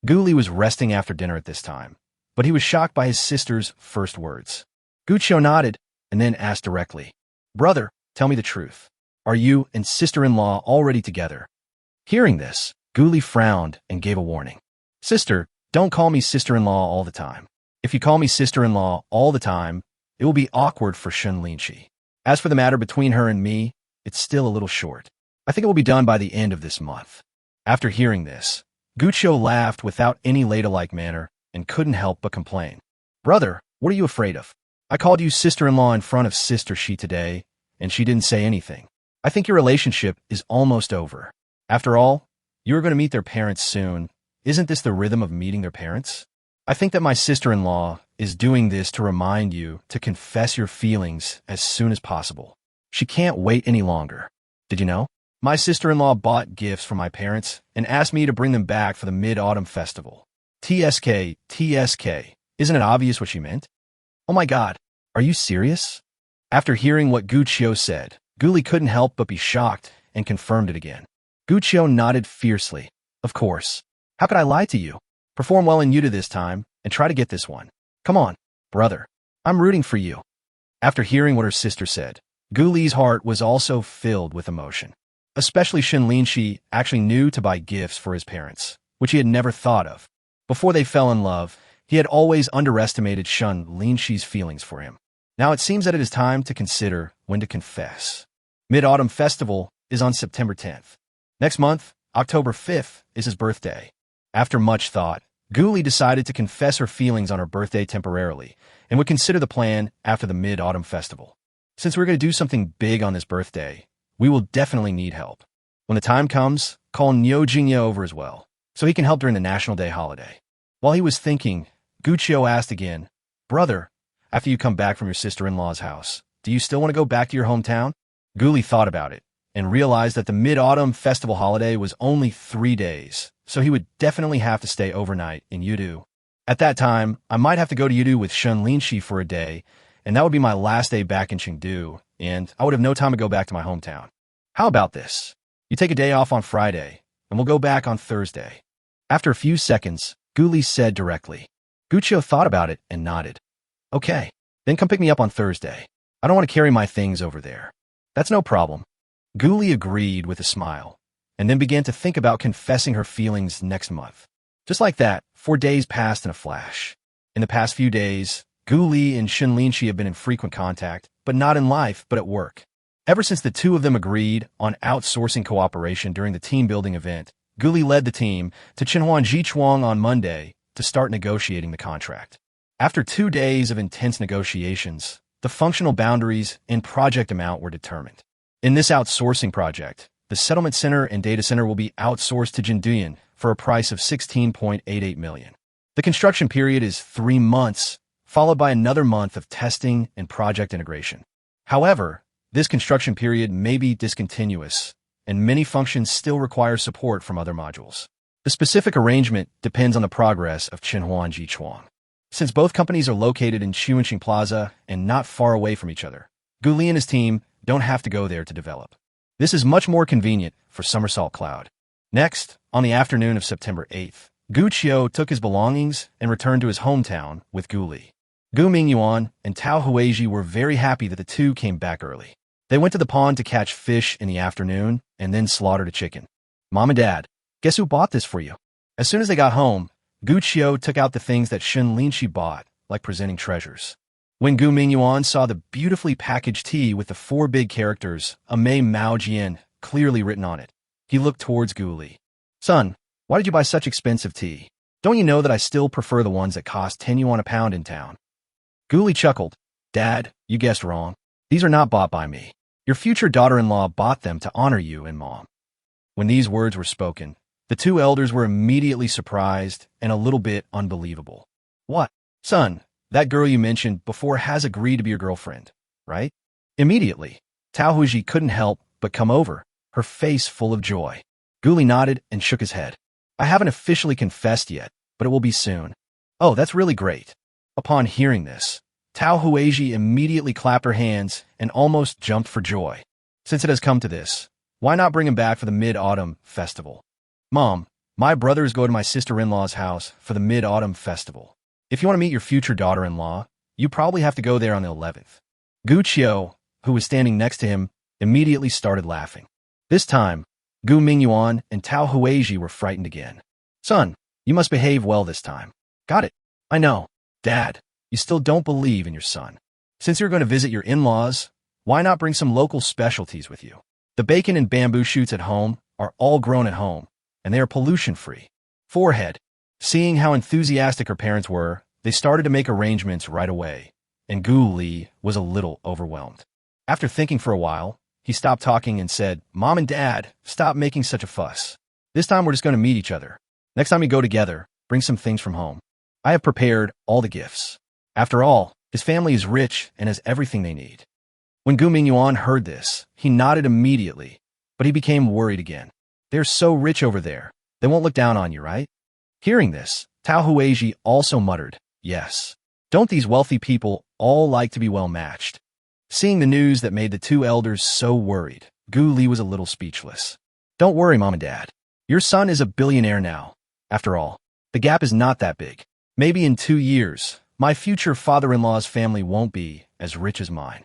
Gu Li was resting after dinner at this time, but he was shocked by his sister's first words. Guqiu nodded and then asked directly, Brother, tell me the truth. Are you and sister-in-law already together? Hearing this, Gu Li frowned and gave a warning. Sister, don't call me sister-in-law all the time. If you call me sister-in-law all the time, it will be awkward for Shen Linxi. As for the matter between her and me, it's still a little short. I think it will be done by the end of this month. After hearing this, Guqiu laughed without any ladylike manner and couldn't help but complain. Brother, what are you afraid of? I called you sister-in-law in front of Sister Shi today, and she didn't say anything. I think your relationship is almost over. After all, you are going to meet their parents soon. Isn't this the rhythm of meeting their parents? I think that my sister-in-law is doing this to remind you to confess your feelings as soon as possible. She can't wait any longer. Did you know? My sister-in-law bought gifts for my parents and asked me to bring them back for the Mid-Autumn Festival. TSK. Isn't it obvious what she meant? Oh my God, are you serious? After hearing what Guqiu said, Gu Li couldn't help but be shocked and confirmed it again. Guqiu nodded fiercely. Of course. How could I lie to you? Perform well in Yuta this time and try to get this one. Come on, brother. I'm rooting for you. After hearing what her sister said, Gu Li's heart was also filled with emotion. Especially Shen Linxi actually knew to buy gifts for his parents, which he had never thought of. Before they fell in love, he had always underestimated Shen Linxi's feelings for him. Now it seems that it is time to consider when to confess. Mid-Autumn Festival is on September 10th. Next month, October 5th, is his birthday. After much thought, Gu Li decided to confess her feelings on her birthday temporarily and would consider the plan after the Mid-Autumn Festival. Since we're going to do something big on this birthday, we will definitely need help. When the time comes, call Niu Jingye over as well, so he can help during the National Day holiday. While he was thinking, Guqiu asked again, Brother, after you come back from your sister-in-law's house, do you still want to go back to your hometown? Gu Li thought about it and realized that the Mid-Autumn Festival holiday was only 3 days, so he would definitely have to stay overnight in Yudu. At that time, I might have to go to Yudu with Shen Linxi for a day, and that would be my last day back in Chengdu, and I would have no time to go back to my hometown. How about this? You take a day off on Friday, and we'll go back on Thursday. After a few seconds, Gu Li said directly. Guqiu thought about it and nodded. Okay, then come pick me up on Thursday. I don't want to carry my things over there. That's no problem. Gu Li agreed with a smile, and then began to think about confessing her feelings next month. Just like that, 4 days passed in a flash. In the past few days, Gu Li and Shen Linxi have been in frequent contact, but not in life, but at work. Ever since the two of them agreed on outsourcing cooperation during the team-building event, Gu Li led the team to Chenhuan Jichuang on Monday to start negotiating the contract. After 2 days of intense negotiations, the functional boundaries and project amount were determined. In this outsourcing project, the settlement center and data center will be outsourced to Jinduyan for a price of 16.88 million. The construction period is 3 months, followed by another month of testing and project integration. However, this construction period may be discontinuous, and many functions still require support from other modules. The specific arrangement depends on the progress of Chenhuan Jichuang. Since both companies are located in Xuanxing Plaza and not far away from each other, Gu Li and his team don't have to go there to develop. This is much more convenient for Somersault Cloud. Next, on the afternoon of September 8th, Guqiu took his belongings and returned to his hometown with Gu Li. Gu Mingyuan and Tao Huizhi were very happy that the two came back early. They went to the pond to catch fish in the afternoon and then slaughtered a chicken. Mom and Dad, guess who bought this for you? As soon as they got home, Guqiu took out the things that Shen Linxi bought, like presenting treasures. When Gu Mingyuan saw the beautifully packaged tea with the 4 big characters, Amei Mao Jian, clearly written on it, he looked towards Gu Li. Son, why did you buy such expensive tea? Don't you know that I still prefer the ones that cost 10 yuan a pound in town? Gu Li chuckled. Dad, you guessed wrong. These are not bought by me. Your future daughter-in-law bought them to honor you and Mom. When these words were spoken, the 2 elders were immediately surprised and a little bit unbelievable. What? Son, that girl you mentioned before has agreed to be your girlfriend, right? Immediately, Tao Huizhi couldn't help but come over, her face full of joy. Gu Li nodded and shook his head. I haven't officially confessed yet, but it will be soon. Oh, that's really great. Upon hearing this, Tao Huizhi immediately clapped her hands and almost jumped for joy. Since it has come to this, why not bring him back for the Mid-Autumn Festival? Mom, my brothers go to my sister-in-law's house for the Mid-Autumn Festival. If you want to meet your future daughter-in-law, you probably have to go there on the 11th. Guqiu, who was standing next to him, immediately started laughing. This time, Gu Mingyuan and Tao Huizhi were frightened again. Son, you must behave well this time. Got it. I know. Dad, you still don't believe in your son. Since you're going to visit your in-laws, why not bring some local specialties with you? The bacon and bamboo shoots at home are all grown at home, and they are pollution-free. Forehead. Seeing how enthusiastic her parents were, they started to make arrangements right away, and Gu Li was a little overwhelmed. After thinking for a while, he stopped talking and said, Mom and Dad, stop making such a fuss. This time we're just going to meet each other. Next time we go together, bring some things from home. I have prepared all the gifts. After all, his family is rich and has everything they need. When Gu Mingyuan heard this, he nodded immediately, but he became worried again. They're so rich over there, they won't look down on you, right? Hearing this, Tao Huizhi also muttered, yes. Don't these wealthy people all like to be well matched? Seeing the news that made the two elders so worried, Gu Li was a little speechless. Don't worry, Mom and Dad. Your son is a billionaire now. After all, the gap is not that big. Maybe in 2 years, my future father-in-law's family won't be as rich as mine.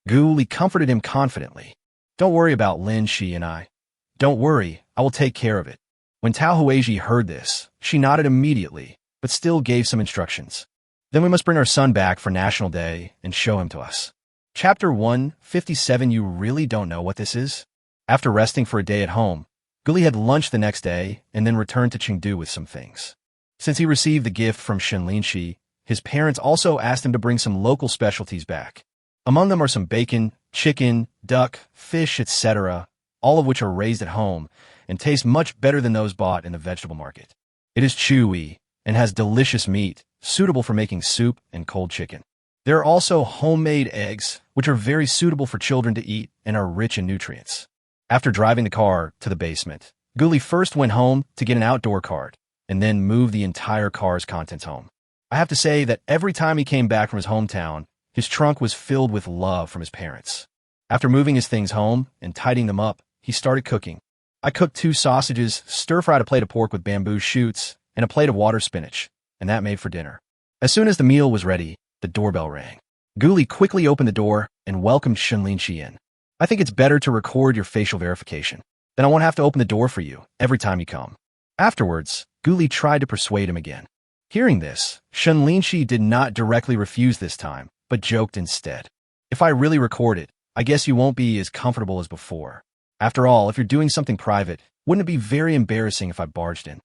Gu Li comforted him confidently. Don't worry about Linxi and I. Don't worry, I will take care of it. When Tao Huizhi heard this, she nodded immediately, but still gave some instructions. Then we must bring our son back for National Day and show him to us. Chapter 157. You really don't know what this is? After resting for a day at home, Gu Li had lunch the next day and then returned to Chengdu with some things. Since he received the gift from Shen Linxi, his parents also asked him to bring some local specialties back. Among them are some bacon, chicken, duck, fish, etc., all of which are raised at home and taste much better than those bought in the vegetable market. It is chewy and has delicious meat, suitable for making soup and cold chicken. There are also homemade eggs, which are very suitable for children to eat and are rich in nutrients. After driving the car to the basement, Gu Li first went home to get an outdoor cart and then moved the entire car's contents home. I have to say that every time he came back from his hometown, his trunk was filled with love from his parents. After moving his things home and tidying them up, he started cooking. I cooked 2 sausages, stir-fried a plate of pork with bamboo shoots, and a plate of water spinach, and that made for dinner. As soon as the meal was ready, the doorbell rang. Gu Li quickly opened the door and welcomed Shen Linxi in. I think it's better to record your facial verification. Then I won't have to open the door for you every time you come. Afterwards, Gu Li tried to persuade him again. Hearing this, Shen Linxi did not directly refuse this time, but joked instead. If I really record it, I guess you won't be as comfortable as before. After all, if you're doing something private, wouldn't it be very embarrassing if I barged in?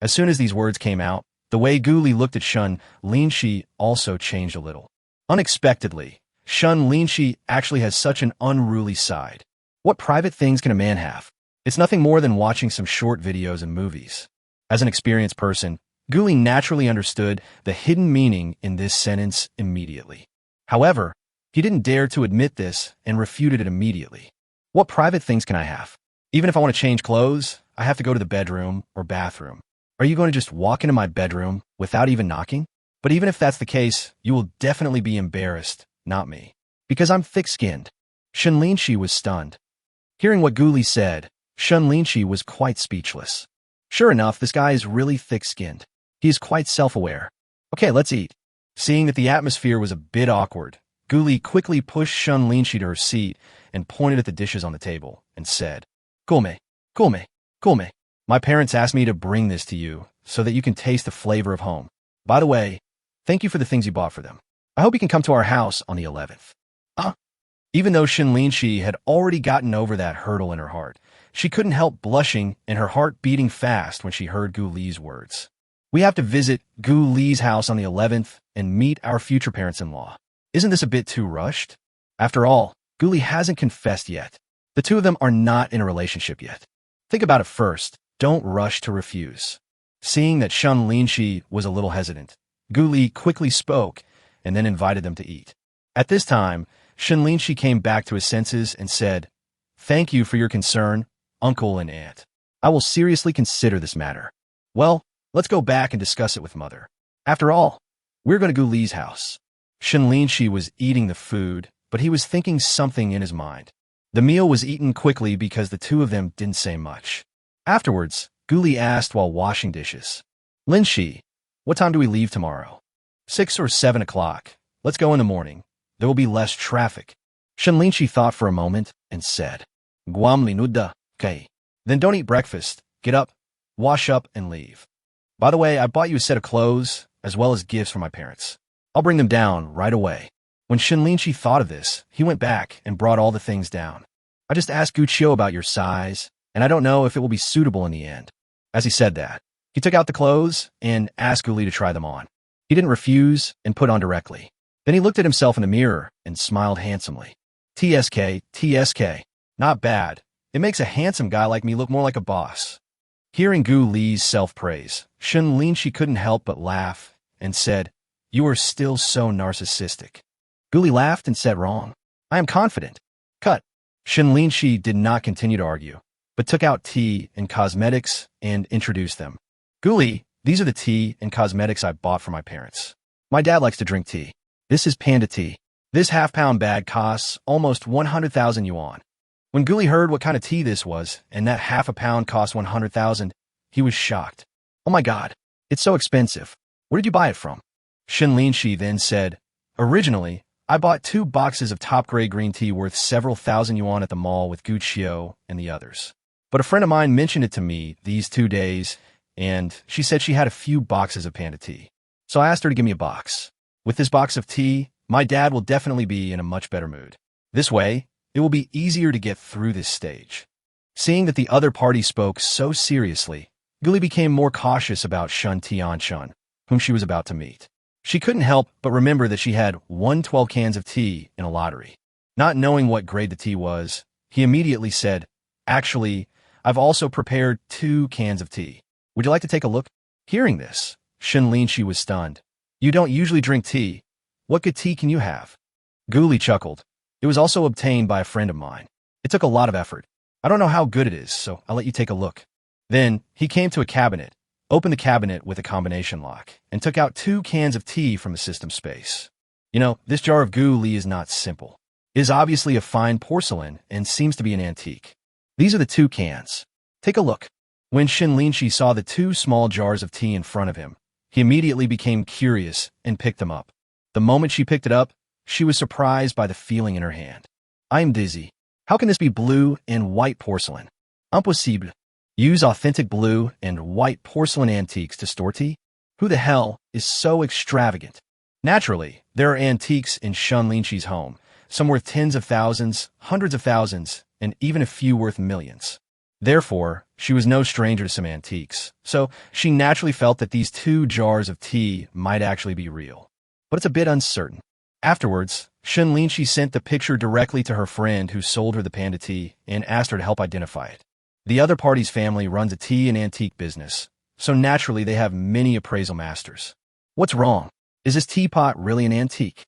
As soon as these words came out, the way Gu Li looked at Shen Linxi also changed a little. Unexpectedly, Shen Linxi actually has such an unruly side. What private things can a man have? It's nothing more than watching some short videos and movies. As an experienced person, Gu Li naturally understood the hidden meaning in this sentence immediately. However, he didn't dare to admit this and refuted it immediately. What private things can I have? Even if I want to change clothes, I have to go to the bedroom or bathroom. Are you going to just walk into my bedroom without even knocking? But even if that's the case, you will definitely be embarrassed, not me. Because I'm thick-skinned. Shen Linxi was stunned. Hearing what Gu Li said, Shen Linxi was quite speechless. Sure enough, this guy is really thick-skinned. He is quite self-aware. Okay, let's eat. Seeing that the atmosphere was a bit awkward, Gu Li quickly pushed Shen Linxi to her seat and pointed at the dishes on the table and said, Gulme, gulme, gulme. My parents asked me to bring this to you so that you can taste the flavor of home. By the way, thank you for the things you bought for them. I hope you can come to our house on the 11th. Even though Shen Linxi had already gotten over that hurdle in her heart, she couldn't help blushing and her heart beating fast when she heard Gu Li's words. We have to visit Gu Li's house on the 11th and meet our future parents-in-law. Isn't this a bit too rushed? After all, Gu Li hasn't confessed yet. The two of them are not in a relationship yet. Think about it first. Don't rush to refuse. Seeing that Shen Linxi was a little hesitant, Gu Li quickly spoke and then invited them to eat. At this time, Shen Linxi came back to his senses and said, Thank you for your concern, uncle and aunt. I will seriously consider this matter. Well, let's go back and discuss it with mother. After all, we're going to Gu Li's house. Shen Linxi was eating the food, but he was thinking something in his mind. The meal was eaten quickly because the two of them didn't say much. Afterwards, Gu Li asked while washing dishes, Linxi, what time do we leave tomorrow? 6 or 7 o'clock. Let's go in the morning. There will be less traffic. Shen Linxi thought for a moment and said, Guam li nuda, kay. Then don't eat breakfast. Get up, wash up, and leave. By the way, I bought you a set of clothes, as well as gifts for my parents. I'll bring them down right away. When Shen Linxi thought of this, he went back and brought all the things down. I just asked Gu Qiu about your size, and I don't know if it will be suitable in the end. As he said that, he took out the clothes and asked Gu Li to try them on. He didn't refuse and put on directly. Then he looked at himself in the mirror and smiled handsomely. TSK. Not bad. It makes a handsome guy like me look more like a boss. Hearing Gu Li's self-praise, Shen Linxi couldn't help but laugh and said, "You are still so narcissistic." Gu Li laughed and said, "Wrong. I am confident." Cut. Shen Linxi did not continue to argue, but took out tea and cosmetics and introduced them. "Gu Li, these are the tea and cosmetics I bought for my parents. My dad likes to drink tea. This is panda tea. This half-pound bag costs almost 100,000 yuan. When Gu Li heard what kind of tea this was, and that half a pound cost 100,000, he was shocked. "Oh my god, it's so expensive. Where did you buy it from?" Shen Linxi then said, "Originally, I bought 2 boxes of top-grade green tea worth several thousand yuan at the mall with Gu Qiu and the others. But a friend of mine mentioned it to me these 2 days, and she said she had a few boxes of panda tea. So I asked her to give me a box. With this box of tea, my dad will definitely be in a much better mood. This way, it will be easier to get through this stage." Seeing that the other party spoke so seriously, Gu Li became more cautious about Shen Tianshun, whom she was about to meet. She couldn't help but remember that she had 112 cans of tea in a lottery. Not knowing what grade the tea was, he immediately said, "Actually, I've also prepared 2 cans of tea. Would you like to take a look?" Hearing this, Shen Linxi was stunned. "You don't usually drink tea. What good tea can you have?" Gu Li chuckled. "It was also obtained by a friend of mine. It took a lot of effort. I don't know how good it is, so I'll let you take a look." Then he came to a cabinet, opened the cabinet with a combination lock, and took out 2 cans of tea from the system space. You know, this jar of Gu Li is not simple. It is obviously of fine porcelain and seems to be an antique. These are the 2 cans. Take a look. When Shen Linxi saw the 2 small jars of tea in front of him, he immediately became curious and picked them up. The moment she picked it up, she was surprised by the feeling in her hand. "I am dizzy. How can this be blue and white porcelain? Impossible. Use authentic blue and white porcelain antiques to store tea? Who the hell is so extravagant?" Naturally, there are antiques in Shen Linxi's home, some worth tens of thousands, hundreds of thousands, and even a few worth millions. Therefore, she was no stranger to some antiques, so she naturally felt that these 2 jars of tea might actually be real. But it's a bit uncertain. Afterwards, Shen Linxi sent the picture directly to her friend who sold her the panda tea and asked her to help identify it. The other party's family runs a tea and antique business, so naturally they have many appraisal masters. "What's wrong? Is this teapot really an antique?"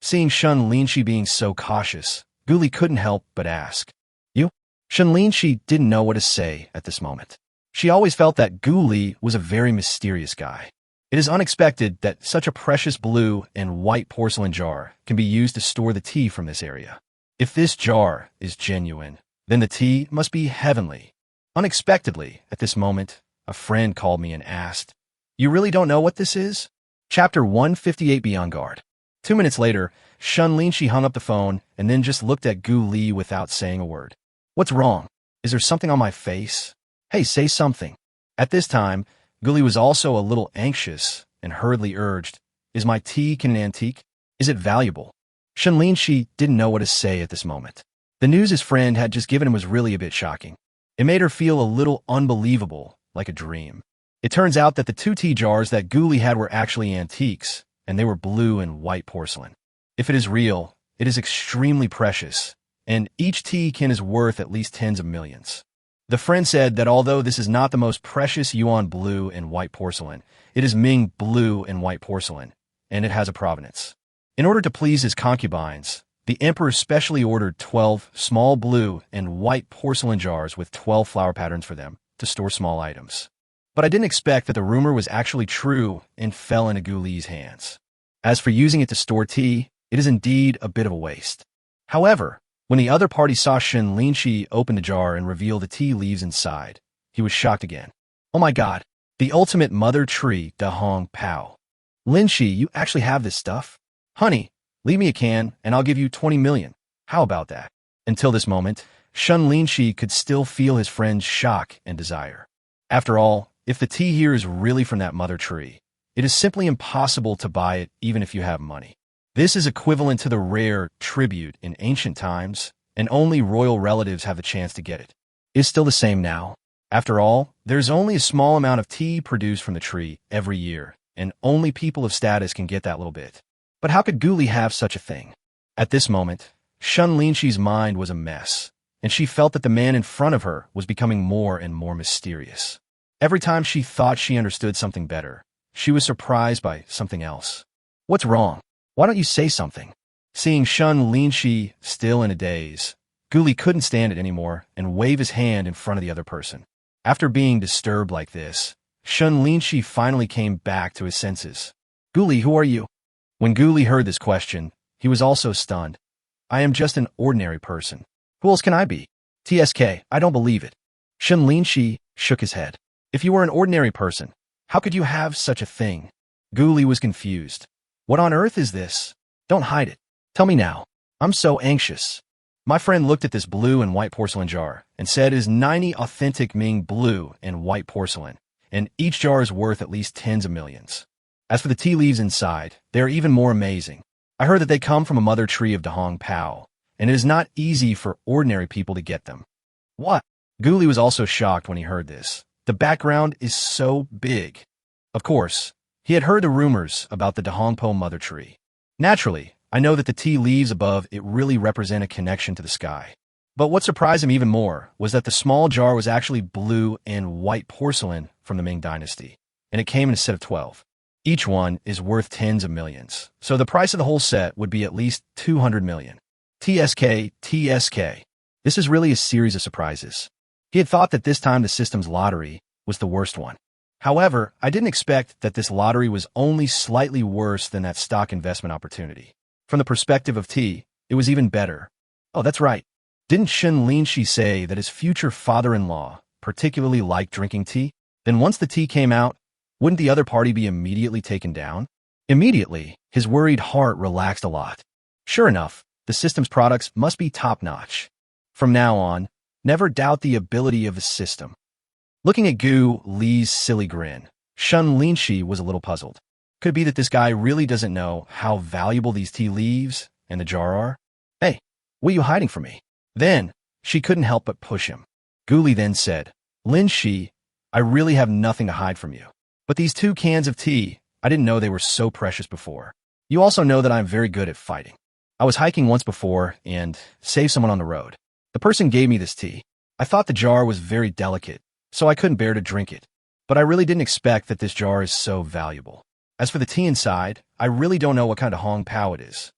Seeing Shen Linxi being so cautious, Gu Li couldn't help but ask, "You?" Shen Linxi didn't know what to say at this moment. She always felt that Gu Li was a very mysterious guy. It is unexpected that such a precious blue and white porcelain jar can be used to store the tea from this area. If this jar is genuine, then the tea must be heavenly. Unexpectedly, at this moment, a friend called me and asked, "You really don't know what this is?" Chapter 158, Be on Guard. 2 minutes later, Shen Linxi hung up the phone and then just looked at Gu Li without saying a word. "What's wrong? Is there something on my face? Hey, say something." At this time, Gu Li was also a little anxious and hurriedly urged, "Is my tea an antique? Is it valuable?" Shen Linxi didn't know what to say at this moment. The news his friend had just given him was really a bit shocking. It made her feel a little unbelievable, like a dream. It turns out that the 2 tea jars that Gu Li had were actually antiques, and they were blue and white porcelain. If it is real, it is extremely precious, and each tea can is worth at least tens of millions. The friend said that although this is not the most precious yuan blue and white porcelain, it is Ming blue and white porcelain, and it has a provenance. In order to please his concubines, the emperor specially ordered 12 small blue and white porcelain jars with 12 flower patterns for them to store small items. But I didn't expect that the rumor was actually true and fell into Gu Li's hands. As for using it to store tea, it is indeed a bit of a waste. However, when the other party saw Shen Linxi open the jar and reveal the tea leaves inside, he was shocked again. "Oh my god, the ultimate mother tree, Da Hong Pao. Linxi, you actually have this stuff? Honey, leave me a can and I'll give you 20 million. How about that?" Until this moment, Shen Linxi could still feel his friend's shock and desire. After all, if the tea here is really from that mother tree, it is simply impossible to buy it even if you have money. This is equivalent to the rare tribute in ancient times, and only royal relatives have the chance to get it. It's still the same now. After all, there's only a small amount of tea produced from the tree every year, and only people of status can get that little bit. But how could Guli have such a thing? At this moment, Shen Linxi's mind was a mess, and she felt that the man in front of her was becoming more and more mysterious. Every time she thought she understood something better, she was surprised by something else. What's wrong? Why don't you say something? Seeing Shen Linxi still in a daze, Guli couldn't stand it anymore and waved his hand in front of the other person. After being disturbed like this, Shen Linxi finally came back to his senses. Guli, who are you? When Guli heard this question, he was also stunned. I am just an ordinary person. Who else can I be? TSK, I don't believe it. Shen Linxi shook his head. If you were an ordinary person, how could you have such a thing? Guli was confused. What on earth is this? Don't hide it. Tell me now. I'm so anxious. My friend looked at this blue and white porcelain jar and said it is 90 authentic Ming blue and white porcelain, and each jar is worth at least tens of millions. As for the tea leaves inside, they are even more amazing. I heard that they come from a mother tree of Dahong Pao, and it is not easy for ordinary people to get them. What? Guli was also shocked when he heard this. The background is so big. Of course, he had heard the rumors about the Dahongpo mother tree. Naturally, I know that the tea leaves above it really represent a connection to the sky. But what surprised him even more was that the small jar was actually blue and white porcelain from the Ming Dynasty, and it came in a set of 12. Each one is worth tens of millions, so the price of the whole set would be at least 200 million. TSK. This is really a series of surprises. He had thought that this time the system's lottery was the worst one. However, I didn't expect that this lottery was only slightly worse than that stock investment opportunity. From the perspective of tea, it was even better. Oh, that's right. Didn't Shen Linxi say that his future father-in-law particularly liked drinking tea? Then once the tea came out, wouldn't the other party be immediately taken down? Immediately, his worried heart relaxed a lot. Sure enough, the system's products must be top-notch. From now on, never doubt the ability of the system. Looking at Gu Li's silly grin, Shen Linxi was a little puzzled. Could it be that this guy really doesn't know how valuable these tea leaves and the jar are? Hey, what are you hiding from me? Then, she couldn't help but push him. Guli then said, Linxi, I really have nothing to hide from you. But these 2 cans of tea, I didn't know they were so precious before. You also know that I'm very good at fighting. I was hiking once before and saved someone on the road. The person gave me this tea. I thought the jar was very delicate, so I couldn't bear to drink it. But I really didn't expect that this jar is so valuable. As for the tea inside, I really don't know what kind of Hong Pao it is.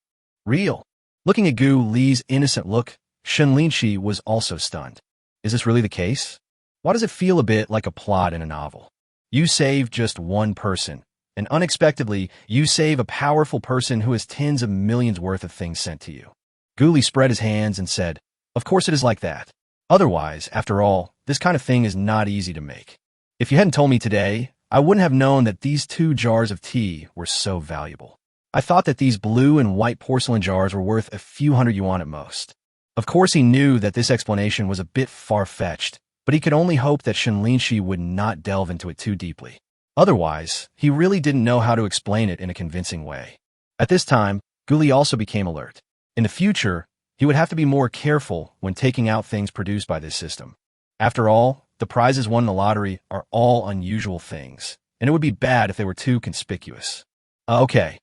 Real. Looking at Gu Li's innocent look, Shen Linxi was also stunned. Is this really the case? Why does it feel a bit like a plot in a novel? You save just one person, and unexpectedly, you save a powerful person who has tens of millions worth of things sent to you. Guli spread his hands and said, Of course it is like that. Otherwise, after all, this kind of thing is not easy to make. If you hadn't told me today, I wouldn't have known that these 2 jars of tea were so valuable. I thought that these blue and white porcelain jars were worth a few hundred yuan at most. Of course, he knew that this explanation was a bit far-fetched, but he could only hope that Shen Linxi would not delve into it too deeply. Otherwise, he really didn't know how to explain it in a convincing way. At this time, Guli also became alert. In the future, he would have to be more careful when taking out things produced by this system. After all, the prizes won in the lottery are all unusual things, and it would be bad if they were too conspicuous. Okay.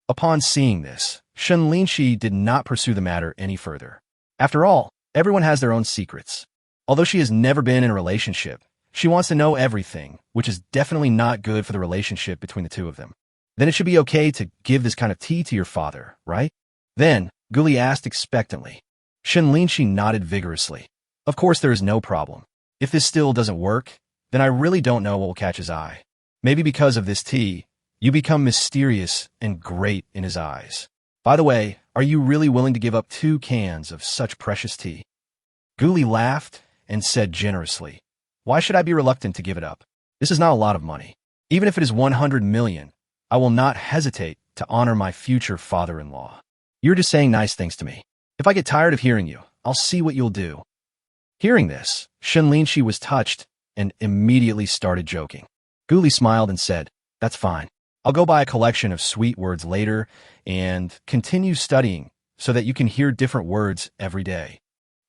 Upon seeing this, Shen Linxi did not pursue the matter any further. After all, everyone has their own secrets. Although she has never been in a relationship, she wants to know everything, which is definitely not good for the relationship between the 2 of them. Then it should be okay to give this kind of tea to your father, right? Then, Guli asked expectantly. Shen Linxi nodded vigorously. Of course there is no problem. If this still doesn't work, then I really don't know what will catch his eye. Maybe because of this tea, you become mysterious and great in his eyes. By the way, are you really willing to give up 2 cans of such precious tea? Guli laughed and said generously, Why should I be reluctant to give it up? This is not a lot of money. Even if it is 100 million, I will not hesitate to honor my future father-in-law. You're just saying nice things to me. If I get tired of hearing you, I'll see what you'll do. Hearing this, Shen Linxi was touched and immediately started joking. Guli smiled and said, "That's fine. I'll go buy a collection of sweet words later and continue studying so that you can hear different words every day."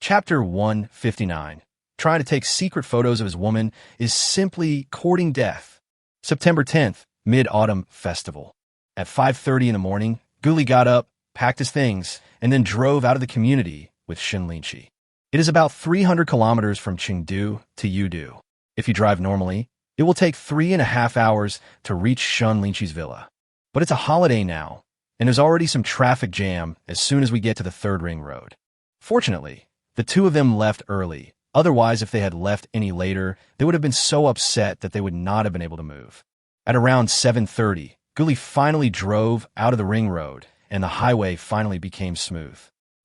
Chapter 159. Trying to take secret photos of his woman is simply courting death. September 10th, Mid-Autumn Festival. At 5:30 in the morning, Guli got up, packed his things, and then drove out of the community with Shen Linxi. It is about 300 kilometers from Chengdu to Yudu. If you drive normally, it will take 3.5 hours to reach Shen Linxi's villa. But it's a holiday now, and there's already some traffic jam as soon as we get to the third ring road. Fortunately, the two of them left early. Otherwise, if they had left any later, they would have been so upset that they would not have been able to move. At around 7:30, Guli finally drove out of the ring road, and the highway finally became smooth.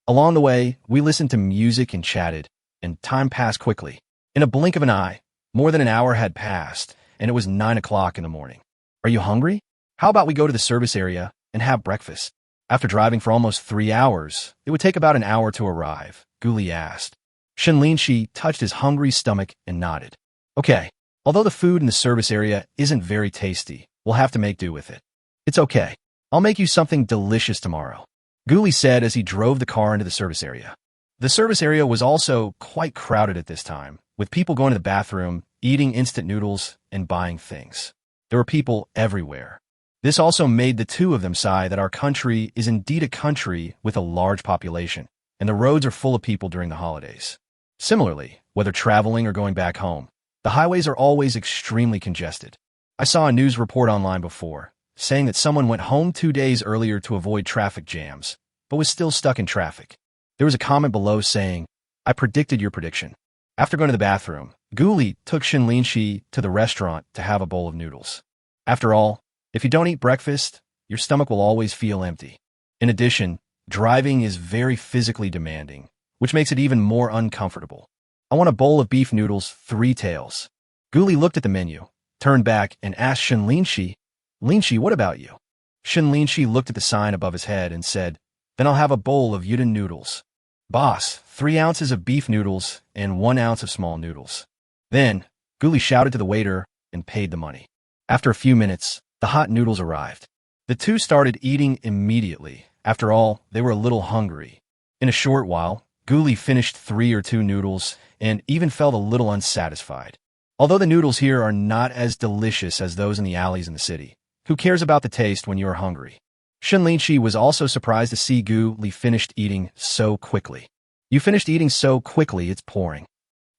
Along the way, we listened to music and chatted, and time passed quickly. In a blink of an eye, more than an hour had passed, and it was 9 o'clock in the morning. "Are you hungry? How about we go to the service area and have breakfast?" After driving for almost 3 hours, it would take about an hour to arrive, Guli asked. Shen Linxi touched his hungry stomach and nodded. "Okay, although the food in the service area isn't very tasty, we'll have to make do with it." "It's okay. I'll make you something delicious tomorrow," Guli said as he drove the car into the service area. The service area was also quite crowded at this time, with people going to the bathroom, eating instant noodles, and buying things. There were people everywhere. This also made the two of them sigh that our country is indeed a country with a large population, and the roads are full of people during the holidays. Similarly, whether traveling or going back home, the highways are always extremely congested. I saw a news report online before, saying that someone went home 2 days earlier to avoid traffic jams, but was still stuck in traffic. There was a comment below saying, "I predicted your prediction." After going to the bathroom, Guli took Shen Linxi to the restaurant to have a bowl of noodles. After all, if you don't eat breakfast, your stomach will always feel empty. In addition, driving is very physically demanding, which makes it even more uncomfortable. "I want a bowl of beef noodles, 3 tails." Guli looked at the menu, turned back, and asked Shen Linxi, "Linxi, what about you?" Shen Linxi looked at the sign above his head and said, "Then I'll have a bowl of yuan noodles." "Boss, 3 ounces of beef noodles and 1 ounce of small noodles." Then, Guli shouted to the waiter and paid the money. After a few minutes, the hot noodles arrived. The two started eating immediately. After all, they were a little hungry. In a short while, Guli finished 3 or 2 noodles and even felt a little unsatisfied. Although the noodles here are not as delicious as those in the alleys in the city, who cares about the taste when you are hungry? Shen Linxi was also surprised to see Guli finished eating so quickly. "You finished eating so quickly, it's pouring."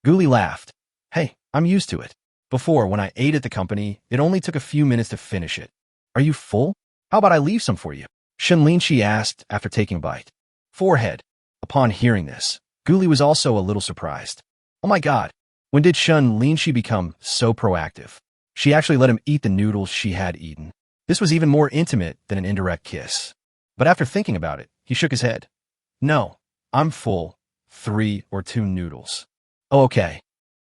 Guli laughed. "Hey, I'm used to it. Before, when I ate at the company, it only took a few minutes to finish it." "Are you full? How about I leave some for you?" Shen Linxi asked after taking a bite. Forehead. Upon hearing this, Guli was also a little surprised. Oh my god, when did Shen Linxi become so proactive? She actually let him eat the noodles she had eaten. This was even more intimate than an indirect kiss. But after thinking about it, he shook his head. "No, I'm full. 3 or 2 noodles." "Oh, okay."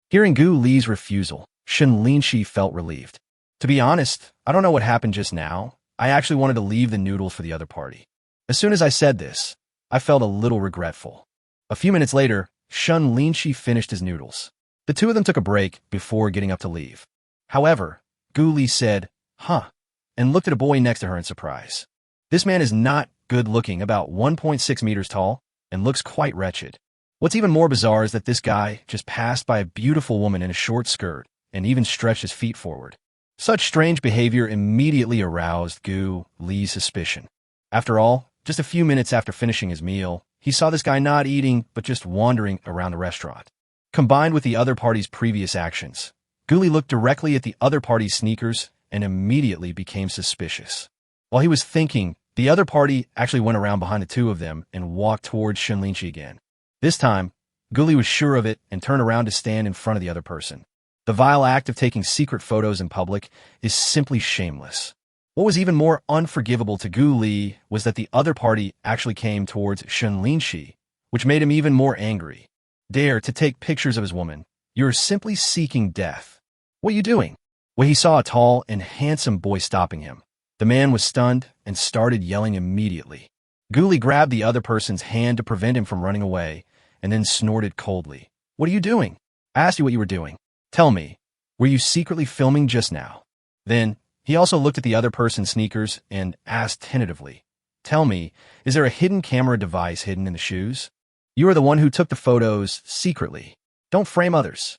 Hearing Guli's refusal, Shen Linxi felt relieved. "To be honest, I don't know what happened just now. I actually wanted to leave the noodles for the other party." As soon as I said this, I felt a little regretful. A few minutes later, Shen Linxi finished his noodles. The two of them took a break before getting up to leave. However, Guli said, "Huh," and looked at a boy next to her in surprise. This man is not good-looking, about 1.6 meters tall, and looks quite wretched. What's even more bizarre is that this guy just passed by a beautiful woman in a short skirt and even stretched his feet forward. Such strange behavior immediately aroused Guli's suspicion. After all, just a few minutes after finishing his meal, he saw this guy not eating but just wandering around the restaurant. Combined with the other party's previous actions, Guli looked directly at the other party's sneakers and immediately became suspicious. While he was thinking, the other party actually went around behind the two of them and walked towards Shen Linxi again. This time, Guli was sure of it and turned around to stand in front of the other person. The vile act of taking secret photos in public is simply shameless. What was even more unforgivable to Guli was that the other party actually came towards Shen Linxi, which made him even more angry. "Dare to take pictures of his woman. You're simply seeking death. What are you doing?" Well, he saw a tall and handsome boy stopping him. The man was stunned and started yelling immediately. Guli grabbed the other person's hand to prevent him from running away, and then snorted coldly. What are you doing? I asked you what you were doing. Tell me, were you secretly filming just now? Then, he also looked at the other person's sneakers and asked tentatively, Tell me, is there a hidden camera device hidden in the shoes? You are the one who took the photos secretly. Don't frame others.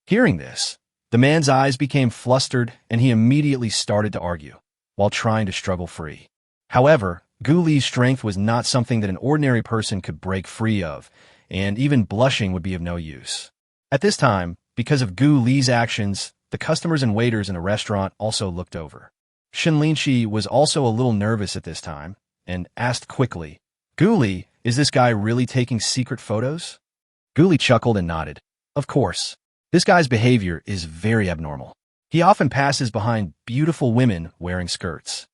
Hearing this, the man's eyes became flustered and he immediately started to argue, while trying to struggle free. However, Gu Li's strength was not something that an ordinary person could break free of, and even blushing would be of no use. At this time, because of Gu Li's actions, the customers and waiters in the restaurant also looked over. Shen Linxi was also a little nervous at this time, and asked quickly, Gu Li, is this guy really taking secret photos? Gu Li chuckled and nodded. Of course. This guy's behavior is very abnormal. He often passes behind beautiful women wearing skirts.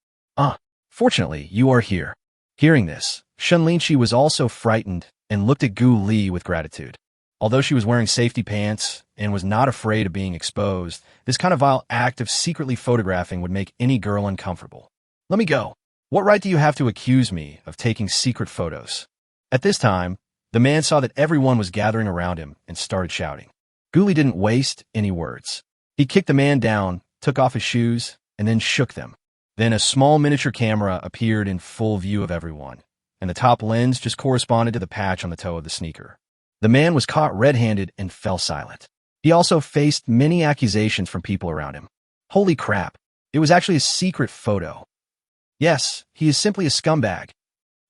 Fortunately, you are here. Hearing this, Shen Linxi was also frightened and looked at Gu Li with gratitude. Although she was wearing safety pants and was not afraid of being exposed, this kind of vile act of secretly photographing would make any girl uncomfortable. Let me go. What right do you have to accuse me of taking secret photos? At this time, the man saw that everyone was gathering around him and started shouting. Gu Li didn't waste any words. He kicked the man down, took off his shoes, and then shook them. Then a small miniature camera appeared in full view of everyone, and the top lens just corresponded to the patch on the toe of the sneaker. The man was caught red-handed and fell silent. He also faced many accusations from people around him. Holy crap, it was actually a secret photo. Yes, he is simply a scumbag.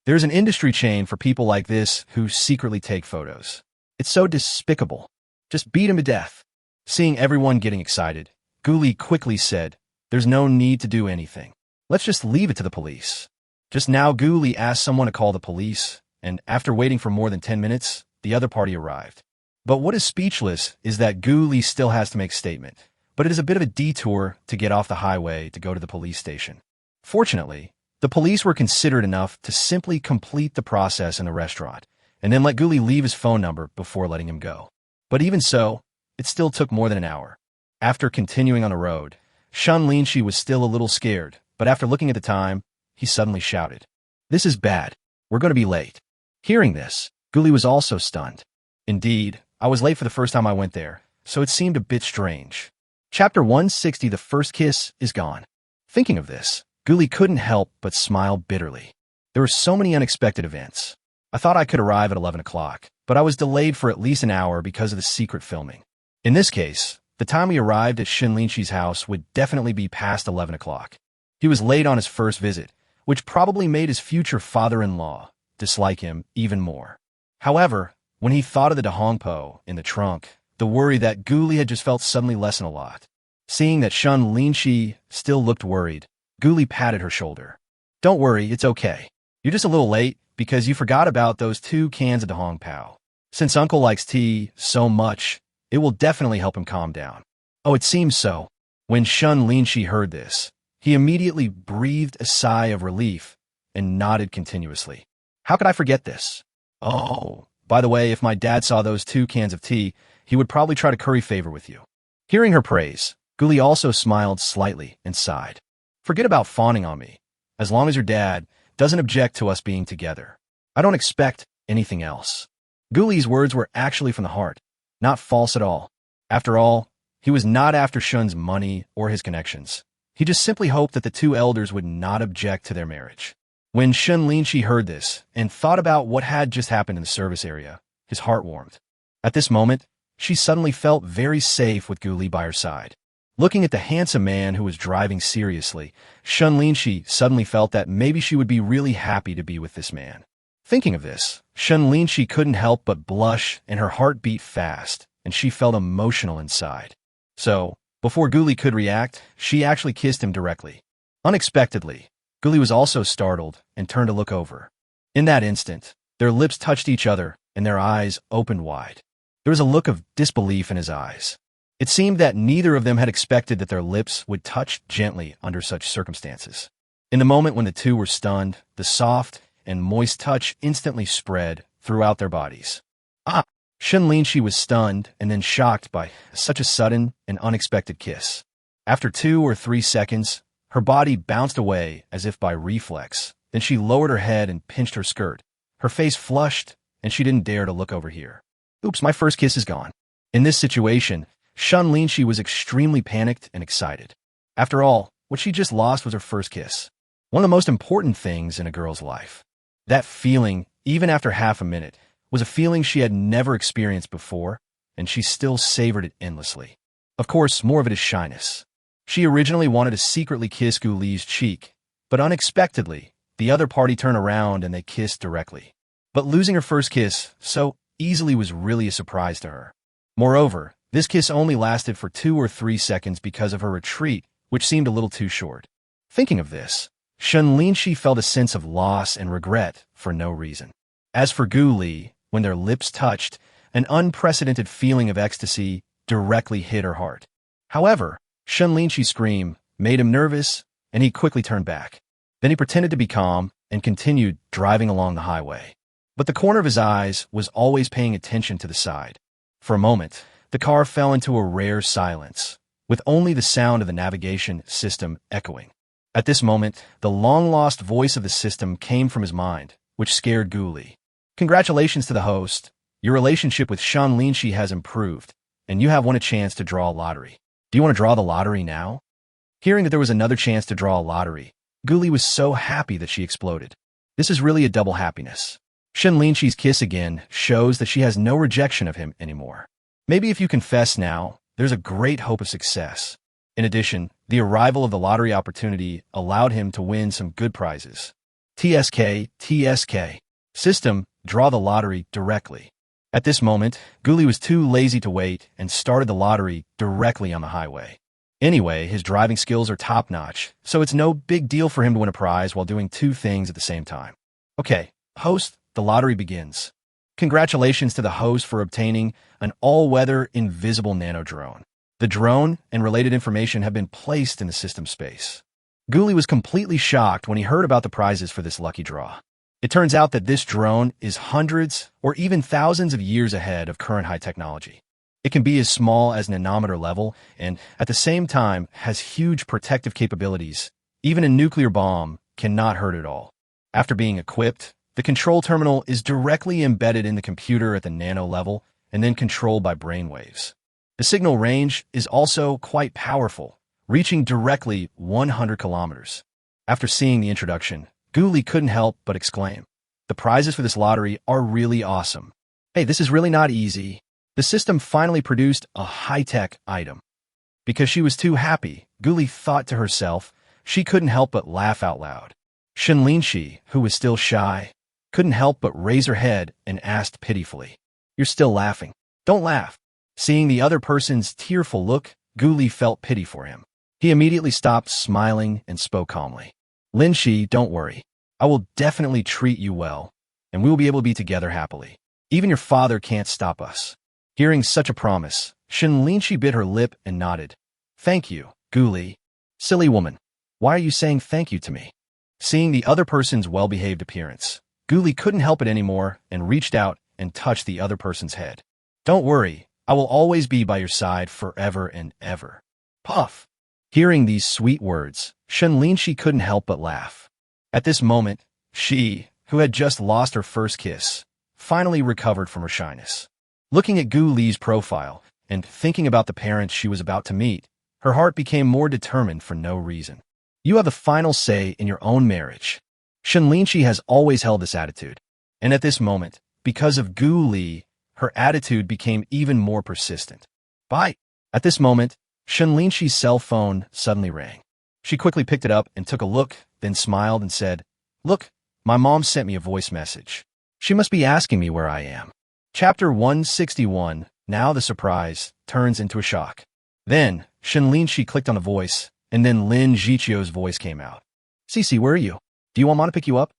There's an industry chain for people like this who secretly take photos. It's so despicable. Just beat him to death. Seeing everyone getting excited, Gu Li quickly said, There's no need to do anything. Let's just leave it to the police. Just now, Gu Li asked someone to call the police, and after waiting for more than 10 minutes, the other party arrived. But what is speechless is that Gu Li still has to make a statement, but it is a bit of a detour to get off the highway to go to the police station. Fortunately, the police were considerate enough to simply complete the process in the restaurant, and then let Gu Li leave his phone number before letting him go. But even so, it still took more than an hour. After continuing on the road, Shen Linxi was still a little scared, but after looking at the time, he suddenly shouted, This is bad. We're going to be late. Hearing this, Gu Li was also stunned. Indeed, I was late for the first time I went there, so it seemed a bit strange. Chapter 160, The First Kiss, is gone. Thinking of this, Gu Li couldn't help but smile bitterly. There were so many unexpected events. I thought I could arrive at 11 o'clock, but I was delayed for at least an hour because of the secret filming. In this case, the time we arrived at Shen Linxi's house would definitely be past 11 o'clock. He was late on his first visit, which probably made his future father-in-law dislike him even more. However, when he thought of the Dahongpo in the trunk, the worry that Gu Li had just felt suddenly lessened a lot. Seeing that Shen Linxi still looked worried, Gu Li patted her shoulder. Don't worry, it's okay. You're just a little late because you forgot about those 2 cans of Dahongpo. Since Uncle likes tea so much, it will definitely help him calm down. Oh, it seems so. When Shen Linxi heard this, he immediately breathed a sigh of relief and nodded continuously. How could I forget this? Oh, by the way, if my dad saw those 2 cans of tea, he would probably try to curry favor with you. Hearing her praise, Gu Li also smiled slightly and sighed. Forget about fawning on me. As long as your dad doesn't object to us being together, I don't expect anything else. Gu Li's words were actually from the heart, not false at all. After all, he was not after Shen's money or his connections. He just simply hoped that the 2 elders would not object to their marriage. When Shen Linxi heard this and thought about what had just happened in the service area, his heart warmed. At this moment, she suddenly felt very safe with Gu Li by her side. Looking at the handsome man who was driving seriously, Shen Linxi suddenly felt that maybe she would be really happy to be with this man. Thinking of this, Shen Linxi couldn't help but blush and her heart beat fast, and she felt emotional inside. So, before Gu Li could react, she actually kissed him directly. Unexpectedly, Gu Li was also startled and turned to look over. In that instant, their lips touched each other and their eyes opened wide. There was a look of disbelief in his eyes. It seemed that neither of them had expected that their lips would touch gently under such circumstances. In the moment when the 2 were stunned, the soft and moist touch instantly spread throughout their bodies. Shen Linxi was stunned and then shocked by such a sudden and unexpected kiss. After 2 or 3 seconds, her body bounced away as if by reflex. Then she lowered her head and pinched her skirt. Her face flushed, and she didn't dare to look over here. Oops, my first kiss is gone. In this situation, Shen Linxi was extremely panicked and excited. After all, what she just lost was her first kiss. One of the most important things in a girl's life. That feeling, even after half a minute, was a feeling she had never experienced before, and she still savored it endlessly. Of course, more of it is shyness. She originally wanted to secretly kiss Gu Li's cheek, but unexpectedly, the other party turned around and they kissed directly. But losing her first kiss so easily was really a surprise to her. Moreover, this kiss only lasted for 2 or 3 seconds because of her retreat, which seemed a little too short. Thinking of this, Shen Linxi felt a sense of loss and regret for no reason. As for Gu Li, when their lips touched, an unprecedented feeling of ecstasy directly hit her heart. However, Shen Linxi's scream made him nervous, and he quickly turned back. Then he pretended to be calm and continued driving along the highway. But the corner of his eyes was always paying attention to the side. For a moment, the car fell into a rare silence, with only the sound of the navigation system echoing. At this moment, the long-lost voice of the system came from his mind, which scared Gu Li. Congratulations to the host. Your relationship with Shen Linxi has improved, and you have won a chance to draw a lottery. Do you want to draw the lottery now? Hearing that there was another chance to draw a lottery, Gu Li was so happy that she exploded. This is really a double happiness. Shen Linxi's kiss again shows that she has no rejection of him anymore. Maybe if you confess now, there's a great hope of success. In addition, the arrival of the lottery opportunity allowed him to win some good prizes. TSK. System, draw the lottery directly. At this moment, Gu Li was too lazy to wait and started the lottery directly on the highway. Anyway, his driving skills are top-notch, so it's no big deal for him to win a prize while doing 2 things at the same time. Okay, host, the lottery begins. Congratulations to the host for obtaining an all-weather invisible nano-drone. The drone and related information have been placed in the system space. Gu Li was completely shocked when he heard about the prizes for this lucky draw. It turns out that this drone is hundreds or even thousands of years ahead of current high technology. It can be as small as an nanometer level and, at the same time, has huge protective capabilities. Even a nuclear bomb cannot hurt it all. After being equipped, the control terminal is directly embedded in the computer at the nano level and then controlled by brainwaves. The signal range is also quite powerful, reaching directly 100 kilometers. After seeing the introduction, Gu Li couldn't help but exclaim, "The prizes for this lottery are really awesome. Hey, this is really not easy." The system finally produced a high-tech item. Because she was too happy, Gu Li thought to herself, she couldn't help but laugh out loud. Shen Linxi, who was still shy, couldn't help but raise her head and asked pitifully, "You're still laughing. Don't laugh." Seeing the other person's tearful look, Gu Li felt pity for him. He immediately stopped smiling and spoke calmly. "Linxi, don't worry. I will definitely treat you well, and we will be able to be together happily. Even your father can't stop us." Hearing such a promise, Shen Linxi bit her lip and nodded. "Thank you, Gu Li. Silly woman. Why are you saying thank you to me?" Seeing the other person's well-behaved appearance, Gu Li couldn't help it anymore and reached out and touched the other person's head. "Don't worry, I will always be by your side forever and ever." Puff! Hearing these sweet words, Shen Linxi couldn't help but laugh. At this moment, she, who had just lost her first kiss, finally recovered from her shyness. Looking at Gu Li's profile and thinking about the parents she was about to meet, her heart became more determined for no reason. You have the final say in your own marriage. Shen Linxi has always held this attitude, and at this moment, because of Gu Li, her attitude became even more persistent. Bye. At this moment, Shen Linxi's cell phone suddenly rang. She quickly picked it up and took a look, then smiled and said, "Look, my mom sent me a voice message. She must be asking me where I am." Chapter 161, Now the surprise turns into a shock. Then, Shen Linxi clicked on the voice, and then Lin Zhiqiu's voice came out. "Cece, where are you? Do you want Mom to pick you up?"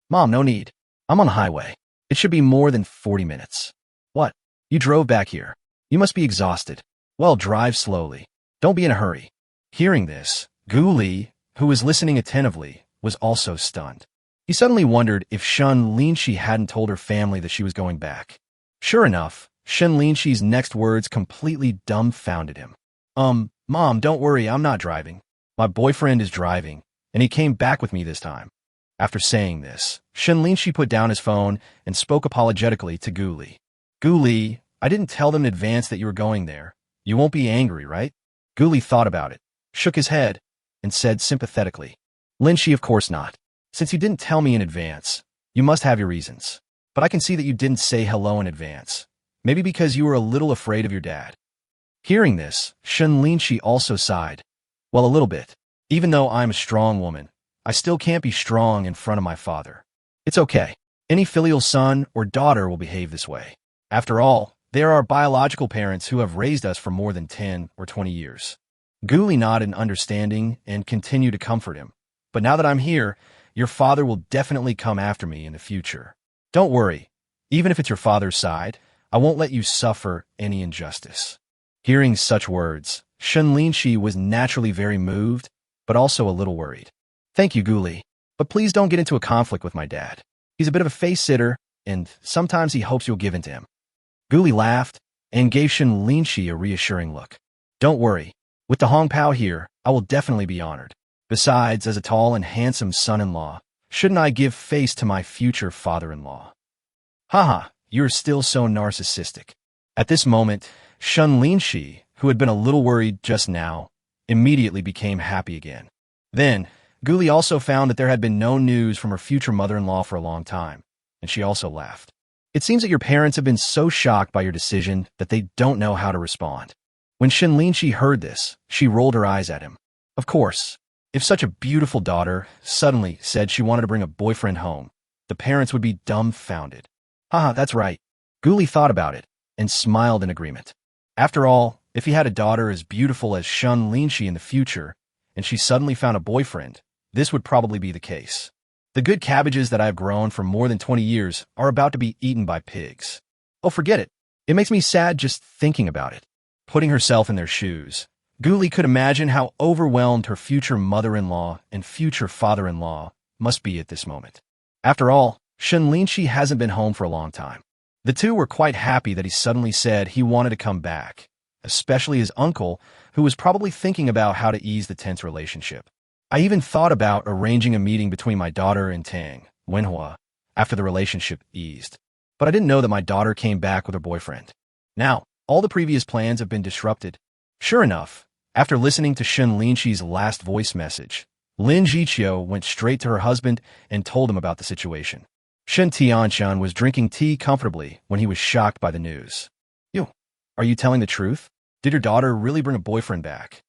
"Mom, no need. I'm on the highway. It should be more than 40 minutes. "What? You drove back here. You must be exhausted. Well, drive slowly. Don't be in a hurry." Hearing this, Gu Li, who was listening attentively, was also stunned. He suddenly wondered if Shen Linxi hadn't told her family that she was going back. Sure enough, Shen Linxi's next words completely dumbfounded him. Mom, don't worry, I'm not driving. My boyfriend is driving, and he came back with me this time." After saying this, Shen Linxi put down his phone and spoke apologetically to Gu Li. "Gu Li, I didn't tell them in advance that you were going there. You won't be angry, right? Guli thought about it, shook his head, and said sympathetically, Linxi, of course not. Since you didn't tell me in advance, you must have your reasons. But I can see that you didn't say hello in advance. Maybe because you were a little afraid of your dad. Hearing this, Shen Linxi also sighed. Well, a little bit. Even though I'm a strong woman, I still can't be strong in front of my father. It's okay. Any filial son or daughter will behave this way. After all, they are our biological parents who have raised us for more than 10 or 20 years. Guli nodded in understanding and continued to comfort him. But now that I'm here, your father will definitely come after me in the future. Don't worry. Even if it's your father's side, I won't let you suffer any injustice. Hearing such words, Shen Linxi was naturally very moved, but also a little worried. Thank you, Guli. But please don't get into a conflict with my dad. He's a bit of a face-sitter, and sometimes he hopes you'll give in to him. Guli laughed and gave Shen Linxi a reassuring look. Don't worry. With the Hongpao here, I will definitely be honored. Besides, as a tall and handsome son-in-law, shouldn't I give face to my future father-in-law? Haha, you're still so narcissistic. At this moment, Shen Linxi, who had been a little worried just now, immediately became happy again. Then, Guli also found that there had been no news from her future mother-in-law for a long time, and she also laughed. It seems that your parents have been so shocked by your decision that they don't know how to respond. When Shen Linxi heard this, she rolled her eyes at him. Of course, if such a beautiful daughter suddenly said she wanted to bring a boyfriend home, the parents would be dumbfounded. Haha, that's right. Guli thought about it and smiled in agreement. After all, if he had a daughter as beautiful as Shen Linxi in the future, and she suddenly found a boyfriend, this would probably be the case. The good cabbages that I have grown for more than 20 years are about to be eaten by pigs. Oh, forget it. It makes me sad just thinking about it. Putting herself in their shoes, Guli could imagine how overwhelmed her future mother-in-law and future father-in-law must be at this moment. After all, Shen Linxi hasn't been home for a long time. The two were quite happy that he suddenly said he wanted to come back, especially his uncle, who was probably thinking about how to ease the tense relationship. I even thought about arranging a meeting between my daughter and Tang, manhwa, after the relationship eased. But I didn't know that my daughter came back with her boyfriend. Now, all the previous plans have been disrupted. Sure enough, after listening to Shen Linxi's last voice message, Lin Jiqiu went straight to her husband and told him about the situation. Shen Tianshan was drinking tea comfortably when he was shocked by the news. You, are you telling the truth? Did your daughter really bring a boyfriend back?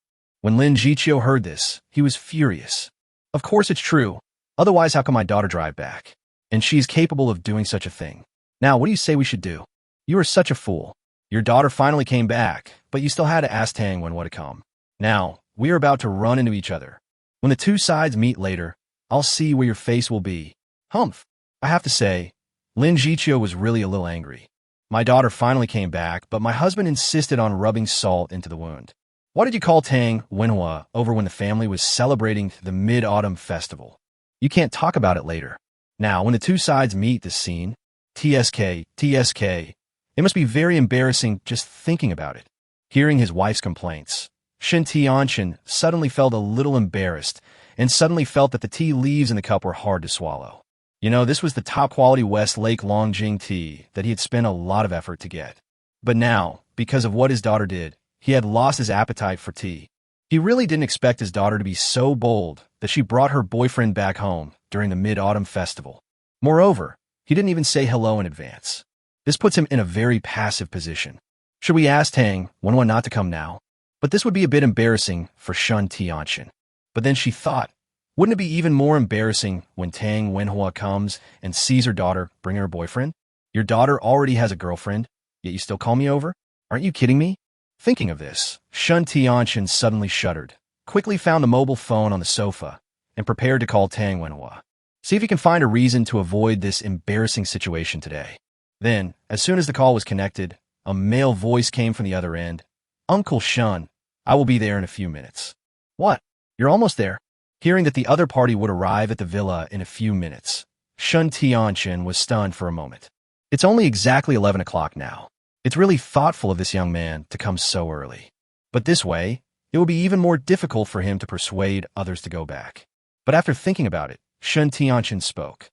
When Lin Jiqiu heard this, he was furious. Of course it's true. Otherwise, how can my daughter drive back? And she's capable of doing such a thing. Now, what do you say we should do? You are such a fool. Your daughter finally came back, but you still had to ask Tang when what to come. Now, we are about to run into each other. When the two sides meet later, I'll see where your face will be. Humph. I have to say, Lin Jiqiu was really a little angry. My daughter finally came back, but my husband insisted on rubbing salt into the wound. Why did you call Tang Wenhua over when the family was celebrating the Mid-Autumn Festival? You can't talk about it later. Now, when the two sides meet this scene, TSK, it must be very embarrassing just thinking about it. Hearing his wife's complaints, Shen Tianshan suddenly felt a little embarrassed and suddenly felt that the tea leaves in the cup were hard to swallow. You know, this was the top-quality West Lake Longjing tea that he had spent a lot of effort to get. But now, because of what his daughter did, he had lost his appetite for tea. He really didn't expect his daughter to be so bold that she brought her boyfriend back home during the Mid-Autumn Festival. Moreover, he didn't even say hello in advance. This puts him in a very passive position. Should we ask Tang Wenhua not to come now? But this would be a bit embarrassing for Shen Tianshan. But then she thought, wouldn't it be even more embarrassing when Tang Wenhua comes and sees her daughter bring her boyfriend? Your daughter already has a girlfriend, yet you still call me over? Aren't you kidding me? Thinking of this, Shen Tianshan suddenly shuddered, quickly found the mobile phone on the sofa, and prepared to call Tang Wenhua. See if he can find a reason to avoid this embarrassing situation today. Then, as soon as the call was connected, a male voice came from the other end. Uncle Shen, I will be there in a few minutes. What? You're almost there? Hearing that the other party would arrive at the villa in a few minutes, Shen Tianshan was stunned for a moment. It's only exactly 11 o'clock now. It's really thoughtful of this young man to come so early. But this way, it will be even more difficult for him to persuade others to go back. But after thinking about it, Shen Tianshan spoke.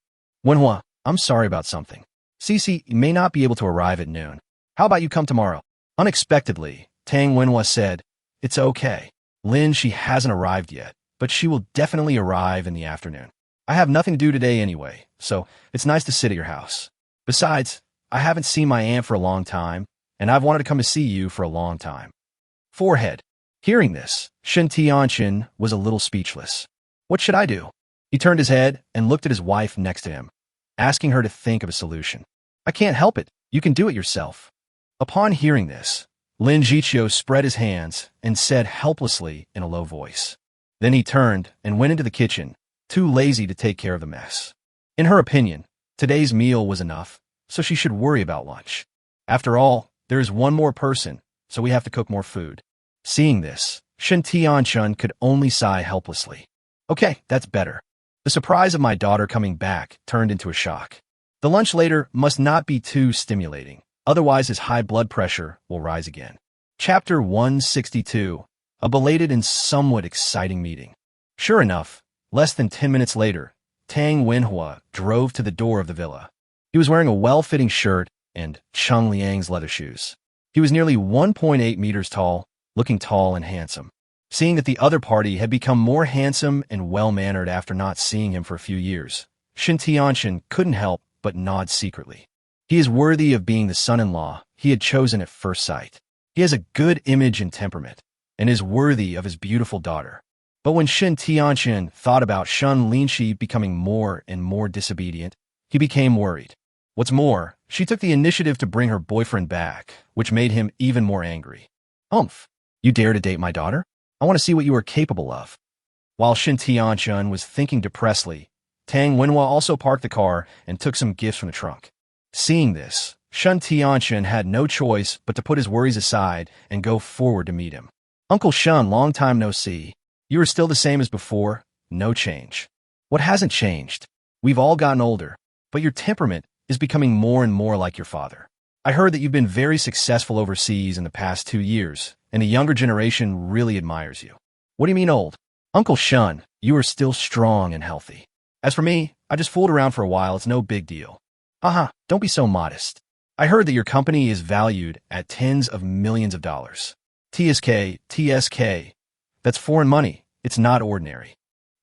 Wenhua, I'm sorry about something. Cici may not be able to arrive at noon. How about you come tomorrow? Unexpectedly, Tang Wenhua said, It's okay. Lin, she hasn't arrived yet, but she will definitely arrive in the afternoon. I have nothing to do today anyway, so it's nice to sit at your house. Besides, I haven't seen my aunt for a long time, and I've wanted to come to see you for a long time. Forehead. Hearing this, Shen Tianqian was a little speechless. What should I do? He turned his head and looked at his wife next to him, asking her to think of a solution. I can't help it. You can do it yourself. Upon hearing this, Lin Jiqiu spread his hands and said helplessly in a low voice. Then he turned and went into the kitchen, too lazy to take care of the mess. In her opinion, today's meal was enough, so she should worry about lunch. After all, there is one more person, so we have to cook more food. Seeing this, Shen Tianqian could only sigh helplessly. Okay, that's better. The surprise of my daughter coming back turned into a shock. The lunch later must not be too stimulating, otherwise his high blood pressure will rise again. Chapter 162. A belated and somewhat exciting meeting. Sure enough, less than 10 minutes later, Tang Wenhua drove to the door of the villa. He was wearing a well-fitting shirt and Cheng Liang's leather shoes. He was nearly 1.8 meters tall, looking tall and handsome. Seeing that the other party had become more handsome and well-mannered after not seeing him for a few years, Shen Tianqian couldn't help but nod secretly. He is worthy of being the son-in-law he had chosen at first sight. He has a good image and temperament, and is worthy of his beautiful daughter. But when Shen Tianqian thought about Shen Linxi becoming more and more disobedient, he became worried. What's more, she took the initiative to bring her boyfriend back, which made him even more angry. Humph! You dare to date my daughter? I want to see what you are capable of. While Shen Tianqian was thinking depressedly, Tang Wenhua also parked the car and took some gifts from the trunk. Seeing this, Shen Tianqian had no choice but to put his worries aside and go forward to meet him. Uncle Shen, long time no see. You are still the same as before, no change. What hasn't changed? We've all gotten older, but your temperament is becoming more and more like your father. I heard that you've been very successful overseas in the past 2 years, and the younger generation really admires you. What do you mean old? Uncle Shen, you are still strong and healthy. As for me, I just fooled around for a while, it's no big deal. Haha, don't be so modest. I heard that your company is valued at tens of millions of dollars. TSK, that's foreign money, it's not ordinary.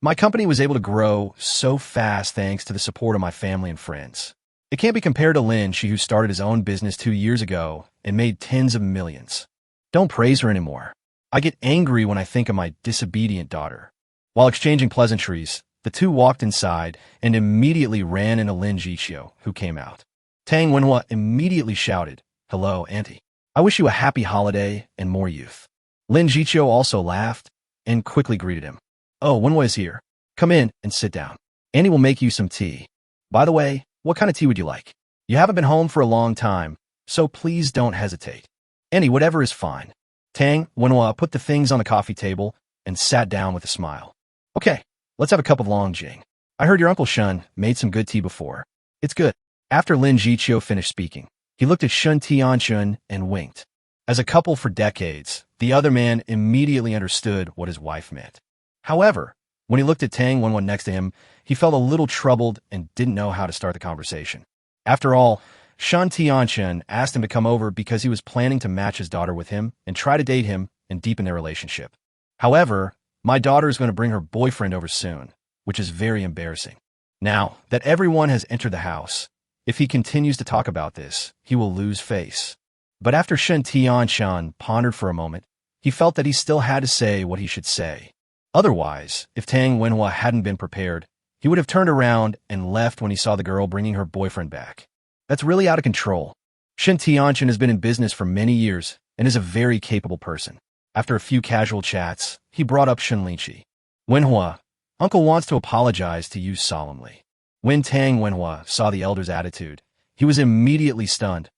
My company was able to grow so fast thanks to the support of my family and friends. It can't be compared to Lin Shi, who started his own business 2 years ago and made tens of millions. Don't praise her anymore. I get angry when I think of my disobedient daughter. While exchanging pleasantries, the two walked inside and immediately ran into Lin Jiqiu, who came out. Tang Wenhua immediately shouted, Hello, Auntie. I wish you a happy holiday and more youth. Lin Jiqiu also laughed and quickly greeted him. Oh, Wenhua is here. Come in and sit down. Annie will make you some tea. By the way, what kind of tea would you like? You haven't been home for a long time, so please don't hesitate. Annie, whatever is fine. Tang Wenhua put the things on the coffee table and sat down with a smile. Okay, let's have a cup of Longjing. I heard your Uncle Shen made some good tea before. It's good. After Lin Jiqiu finished speaking, he looked at Shen Tianqian and winked. As a couple for decades, the other man immediately understood what his wife meant. However, when he looked at Tang Wenhua next to him, he felt a little troubled and didn't know how to start the conversation. After all, Shen Tianqian asked him to come over because he was planning to match his daughter with him and try to date him and deepen their relationship. However, my daughter is going to bring her boyfriend over soon, which is very embarrassing. Now that everyone has entered the house, if he continues to talk about this, he will lose face. But after Shen Tianqian pondered for a moment, he felt that he still had to say what he should say. Otherwise, if Tang Wenhua hadn't been prepared, he would have turned around and left when he saw the girl bringing her boyfriend back. That's really out of control. Shen Tianqian has been in business for many years and is a very capable person. After a few casual chats, he brought up Shen Linxi. Wenhua, Uncle wants to apologize to you solemnly. When Tang Wenhua saw the elder's attitude, he was immediately stunned.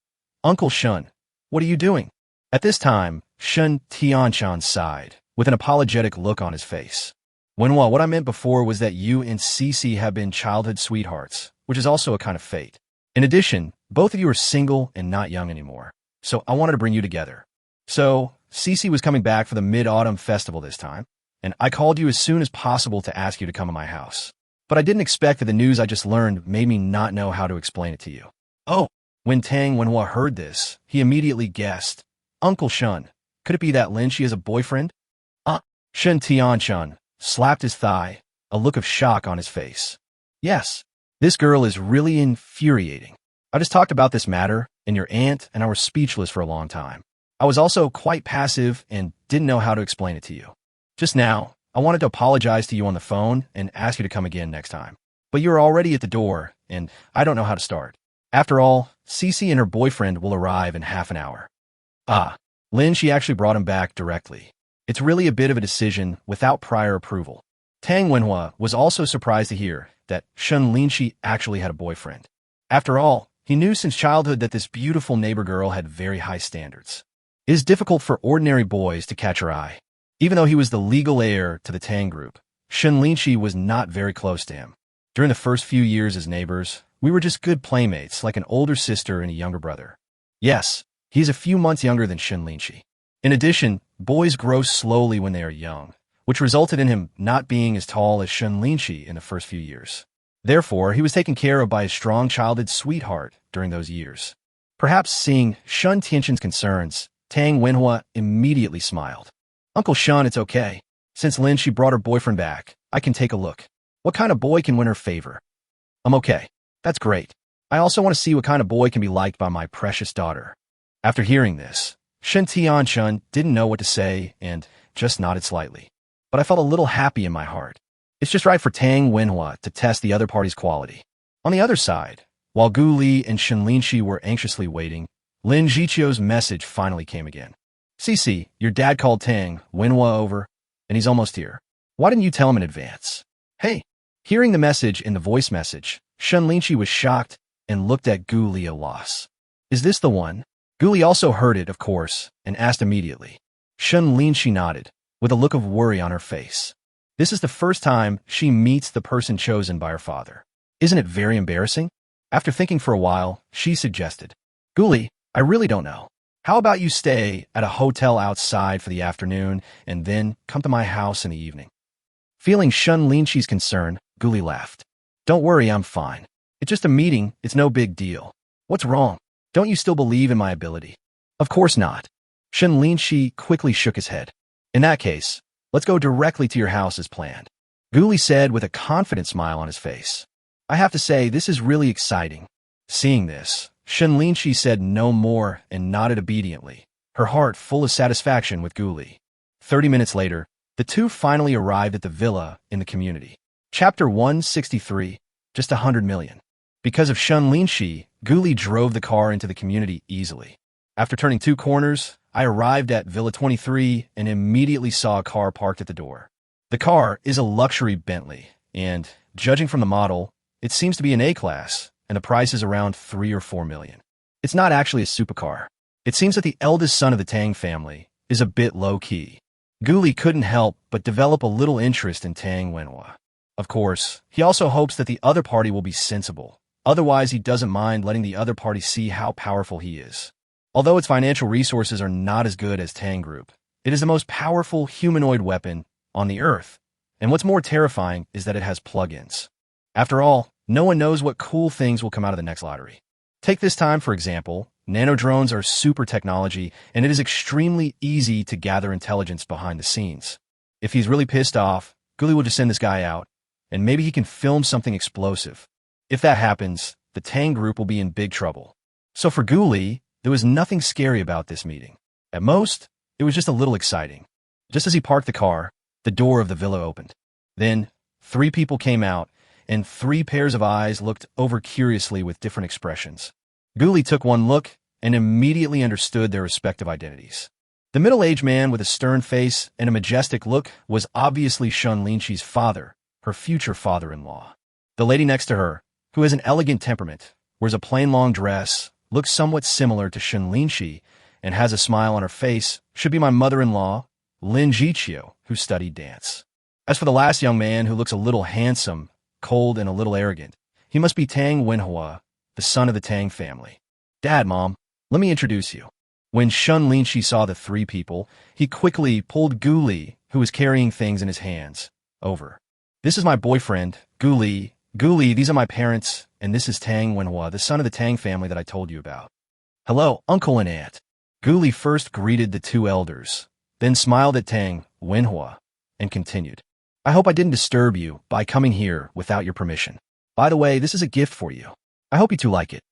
Uncle Shen, what are you doing? At this time, Shen Tianqian sighed, with an apologetic look on his face. Wenhua, what I meant before was that you and Cici have been childhood sweethearts, which is also a kind of fate. In addition, both of you are single and not young anymore, so I wanted to bring you together. So, Cici was coming back for the Mid-Autumn Festival this time, and I called you as soon as possible to ask you to come to my house. But I didn't expect that the news I just learned made me not know how to explain it to you. Oh, When Tang Wenhua heard this, he immediately guessed, Uncle Shen, could it be that Linxi is a boyfriend? Shen Tianchun slapped his thigh, a look of shock on his face. Yes, this girl is really infuriating. I just talked about this matter, and your aunt and I were speechless for a long time. I was also quite passive and didn't know how to explain it to you. Just now, I wanted to apologize to you on the phone and ask you to come again next time. But you're already at the door, and I don't know how to start. After all, Cece and her boyfriend will arrive in half an hour. She actually brought him back directly. It's really a bit of a decision without prior approval. Tang Wenhua was also surprised to hear that Shen Linxi actually had a boyfriend. After all, he knew since childhood that this beautiful neighbor girl had very high standards. It is difficult for ordinary boys to catch her eye. Even though he was the legal heir to the Tang group, Shen Linxi was not very close to him. During the first few years as neighbors, we were just good playmates, like an older sister and a younger brother. Yes, he's a few months younger than Shen Linxi. In addition, boys grow slowly when they are young, which resulted in him not being as tall as Shen Linxi in the first few years. Therefore, he was taken care of by his strong childhood sweetheart during those years. Perhaps seeing Shen Tianchun's concerns, Tang Wenhua immediately smiled. Uncle Shen, it's okay. Since Linxi brought her boyfriend back, I can take a look. What kind of boy can win her favor? I'm okay. That's great. I also want to see what kind of boy can be liked by my precious daughter. After hearing this, Shen Tianchun didn't know what to say and just nodded slightly. But I felt a little happy in my heart. It's just right for Tang Wenhua to test the other party's quality. On the other side, while Gu Li and Shen Linxi were anxiously waiting, Lin Jiqiu's message finally came again. Cece, your dad called Tang Wenhua over, and he's almost here. Why didn't you tell him in advance? Hey! Hearing the message in the voice message, Shen Linxi was shocked and looked at Gu Li a loss. Is this the one? Gu Li also heard it, of course, and asked immediately. Shen Linxi nodded, with a look of worry on her face. This is the first time she meets the person chosen by her father. Isn't it very embarrassing? After thinking for a while, she suggested, Gu Li, I really don't know. How about you stay at a hotel outside for the afternoon and then come to my house in the evening? Feeling Shen Linxi's concern, Gu Li laughed. Don't worry, I'm fine. It's just a meeting, it's no big deal. What's wrong? Don't you still believe in my ability? Of course not. Shen Linxi quickly shook his head. In that case, let's go directly to your house as planned. Gu Li said with a confident smile on his face. I have to say, this is really exciting. Seeing this, Shen Linxi said no more and nodded obediently, her heart full of satisfaction with Gu Li. 30 minutes later, the two finally arrived at the villa in the community. Chapter 163, just 100 million. Because of Shen Linxi, Gu Li drove the car into the community easily. After turning two corners, I arrived at Villa 23 and immediately saw a car parked at the door. The car is a luxury Bentley, and, judging from the model, it seems to be an A-class, and the price is around 3 or 4 million. It's not actually a supercar. It seems that the eldest son of the Tang family is a bit low-key. Gu Li couldn't help but develop a little interest in Tang Wenhua. Of course, he also hopes that the other party will be sensible. Otherwise, he doesn't mind letting the other party see how powerful he is. Although its financial resources are not as good as Tang Group, it is the most powerful humanoid weapon on the Earth. And what's more terrifying is that it has plugins. After all, no one knows what cool things will come out of the next lottery. Take this time, for example. Nanodrones are super technology, and it is extremely easy to gather intelligence behind the scenes. If he's really pissed off, Gu Li will just send this guy out, and maybe he can film something explosive. If that happens, the Tang Group will be in big trouble. So for Gu Li, there was nothing scary about this meeting. At most, it was just a little exciting. Just as he parked the car, the door of the villa opened. Then, 3 people came out, and 3 pairs of eyes looked over curiously with different expressions. Gu Li took one look and immediately understood their respective identities. The middle-aged man with a stern face and a majestic look was obviously Shen Linxi's father, her future father-in-law. The lady next to her, who has an elegant temperament, wears a plain long dress, looks somewhat similar to Shen Linxi, and has a smile on her face, should be my mother-in-law, Lin Jiqiu, who studied dance. As for the last young man who looks a little handsome, cold, and a little arrogant, he must be Tang Wenhua, the son of the Tang family. Dad, Mom, let me introduce you. When Shen Linxi saw the 3 people, he quickly pulled Gu Li, who was carrying things in his hands, over. This is my boyfriend, Gu Li. Gu Li, these are my parents, and this is Tang Wenhua, the son of the Tang family that I told you about. Hello, uncle and aunt. Gu Li first greeted the two elders, then smiled at Tang Wenhua, and continued. I hope I didn't disturb you by coming here without your permission. By the way, this is a gift for you. I hope you two like it.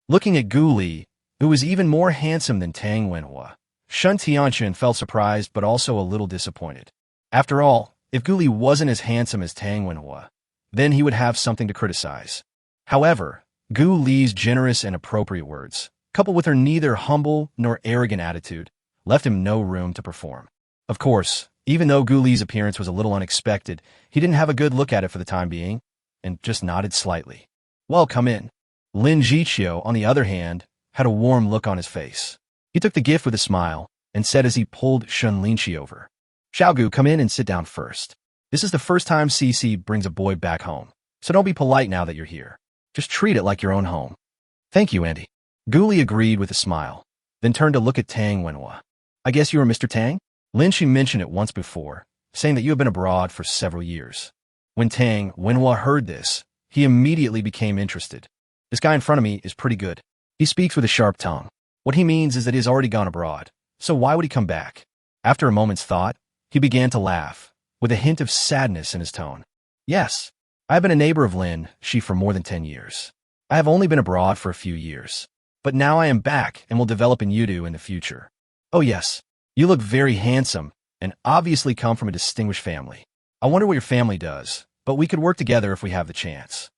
Looking at Gu Li, who was even more handsome than Tang Wenhua, Shen Tianchen felt surprised but also a little disappointed. After all, if Gu Li wasn't as handsome as Tang Wenhua, then he would have something to criticize. However, Gu Li's generous and appropriate words, coupled with her neither humble nor arrogant attitude, left him no room to perform. Of course, even though Gu Li's appearance was a little unexpected, he didn't have a good look at it for the time being, and just nodded slightly. Well, come in. Lin Jiqiu, on the other hand, had a warm look on his face. He took the gift with a smile, and said as he pulled Shen Linxi over, Xiaogu, come in and sit down first. This is the first time Cici brings a boy back home, so don't be polite now that you're here. Just treat it like your own home. Thank you, Auntie. Gu Li agreed with a smile, then turned to look at Tang Wenhua. I guess you are Mr. Tang? Linxi mentioned it once before, saying that you have been abroad for several years. When Tang Wenhua heard this, he immediately became interested. This guy in front of me is pretty good. He speaks with a sharp tongue. What he means is that he has already gone abroad, so why would he come back? After a moment's thought, he began to laugh, with a hint of sadness in his tone. Yes, I have been a neighbor of Lin Xi for more than 10 years. I have only been abroad for a few years, but now I am back and will develop in Yudu in the future. Oh yes, you look very handsome and obviously come from a distinguished family. I wonder what your family does, but we could work together if we have the chance.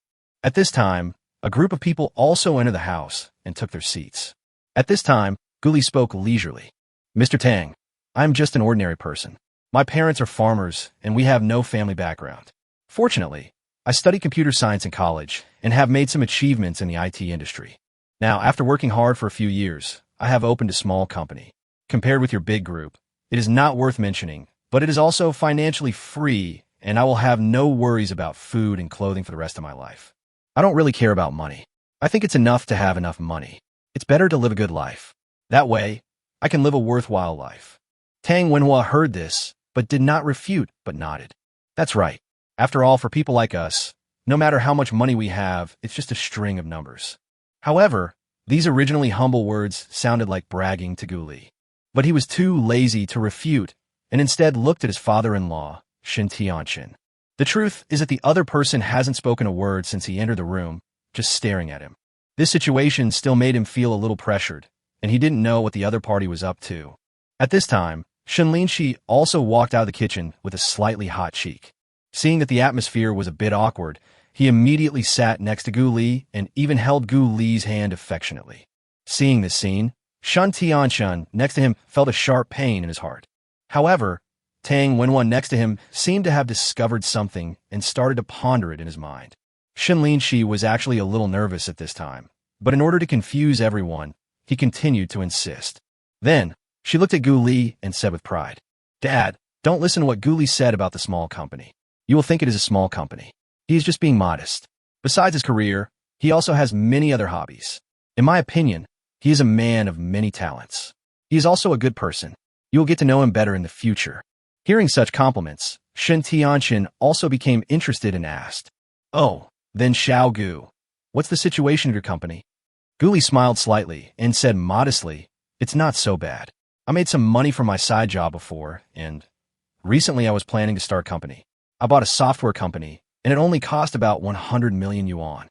At this time, a group of people also entered the house and took their seats. At this time, Gu Li spoke leisurely. Mr. Tang, I am just an ordinary person. My parents are farmers, and we have no family background. Fortunately, I studied computer science in college and have made some achievements in the IT industry. Now, after working hard for a few years, I have opened a small company. Compared with your big group, it is not worth mentioning, but it is also financially free, and I will have no worries about food and clothing for the rest of my life. I don't really care about money. I think it's enough to have enough money. It's better to live a good life. That way, I can live a worthwhile life. Tang Wenhua heard this, but did not refute, but nodded. That's right. After all, for people like us, no matter how much money we have, it's just a string of numbers. However, these originally humble words sounded like bragging to Gu Li. But he was too lazy to refute, and instead looked at his father-in-law, Shen Tianchen. The truth is that the other person hasn't spoken a word since he entered the room, just staring at him. This situation still made him feel a little pressured, and he didn't know what the other party was up to. At this time, Shen Linxi also walked out of the kitchen with a slightly hot cheek. Seeing that the atmosphere was a bit awkward, he immediately sat next to Gu Li and even held Gu Li's hand affectionately. Seeing this scene, Shen Tianchen next to him felt a sharp pain in his heart. However, Tang Wenhua next to him seemed to have discovered something and started to ponder it in his mind. Shen Linxi was actually a little nervous at this time, but in order to confuse everyone, he continued to insist. Then, she looked at Gu Li and said with pride, Dad, don't listen to what Gu Li said about the small company. You will think it is a small company. He is just being modest. Besides his career, he also has many other hobbies. In my opinion, he is a man of many talents. He is also a good person. You will get to know him better in the future. Hearing such compliments, Shen Tianchen also became interested and asked, Oh, then Xiao Gu, what's the situation of your company? Gu Li smiled slightly and said modestly, It's not so bad. I made some money from my side job before, and recently I was planning to start a company. I bought a software company, and it only cost about 100 million yuan.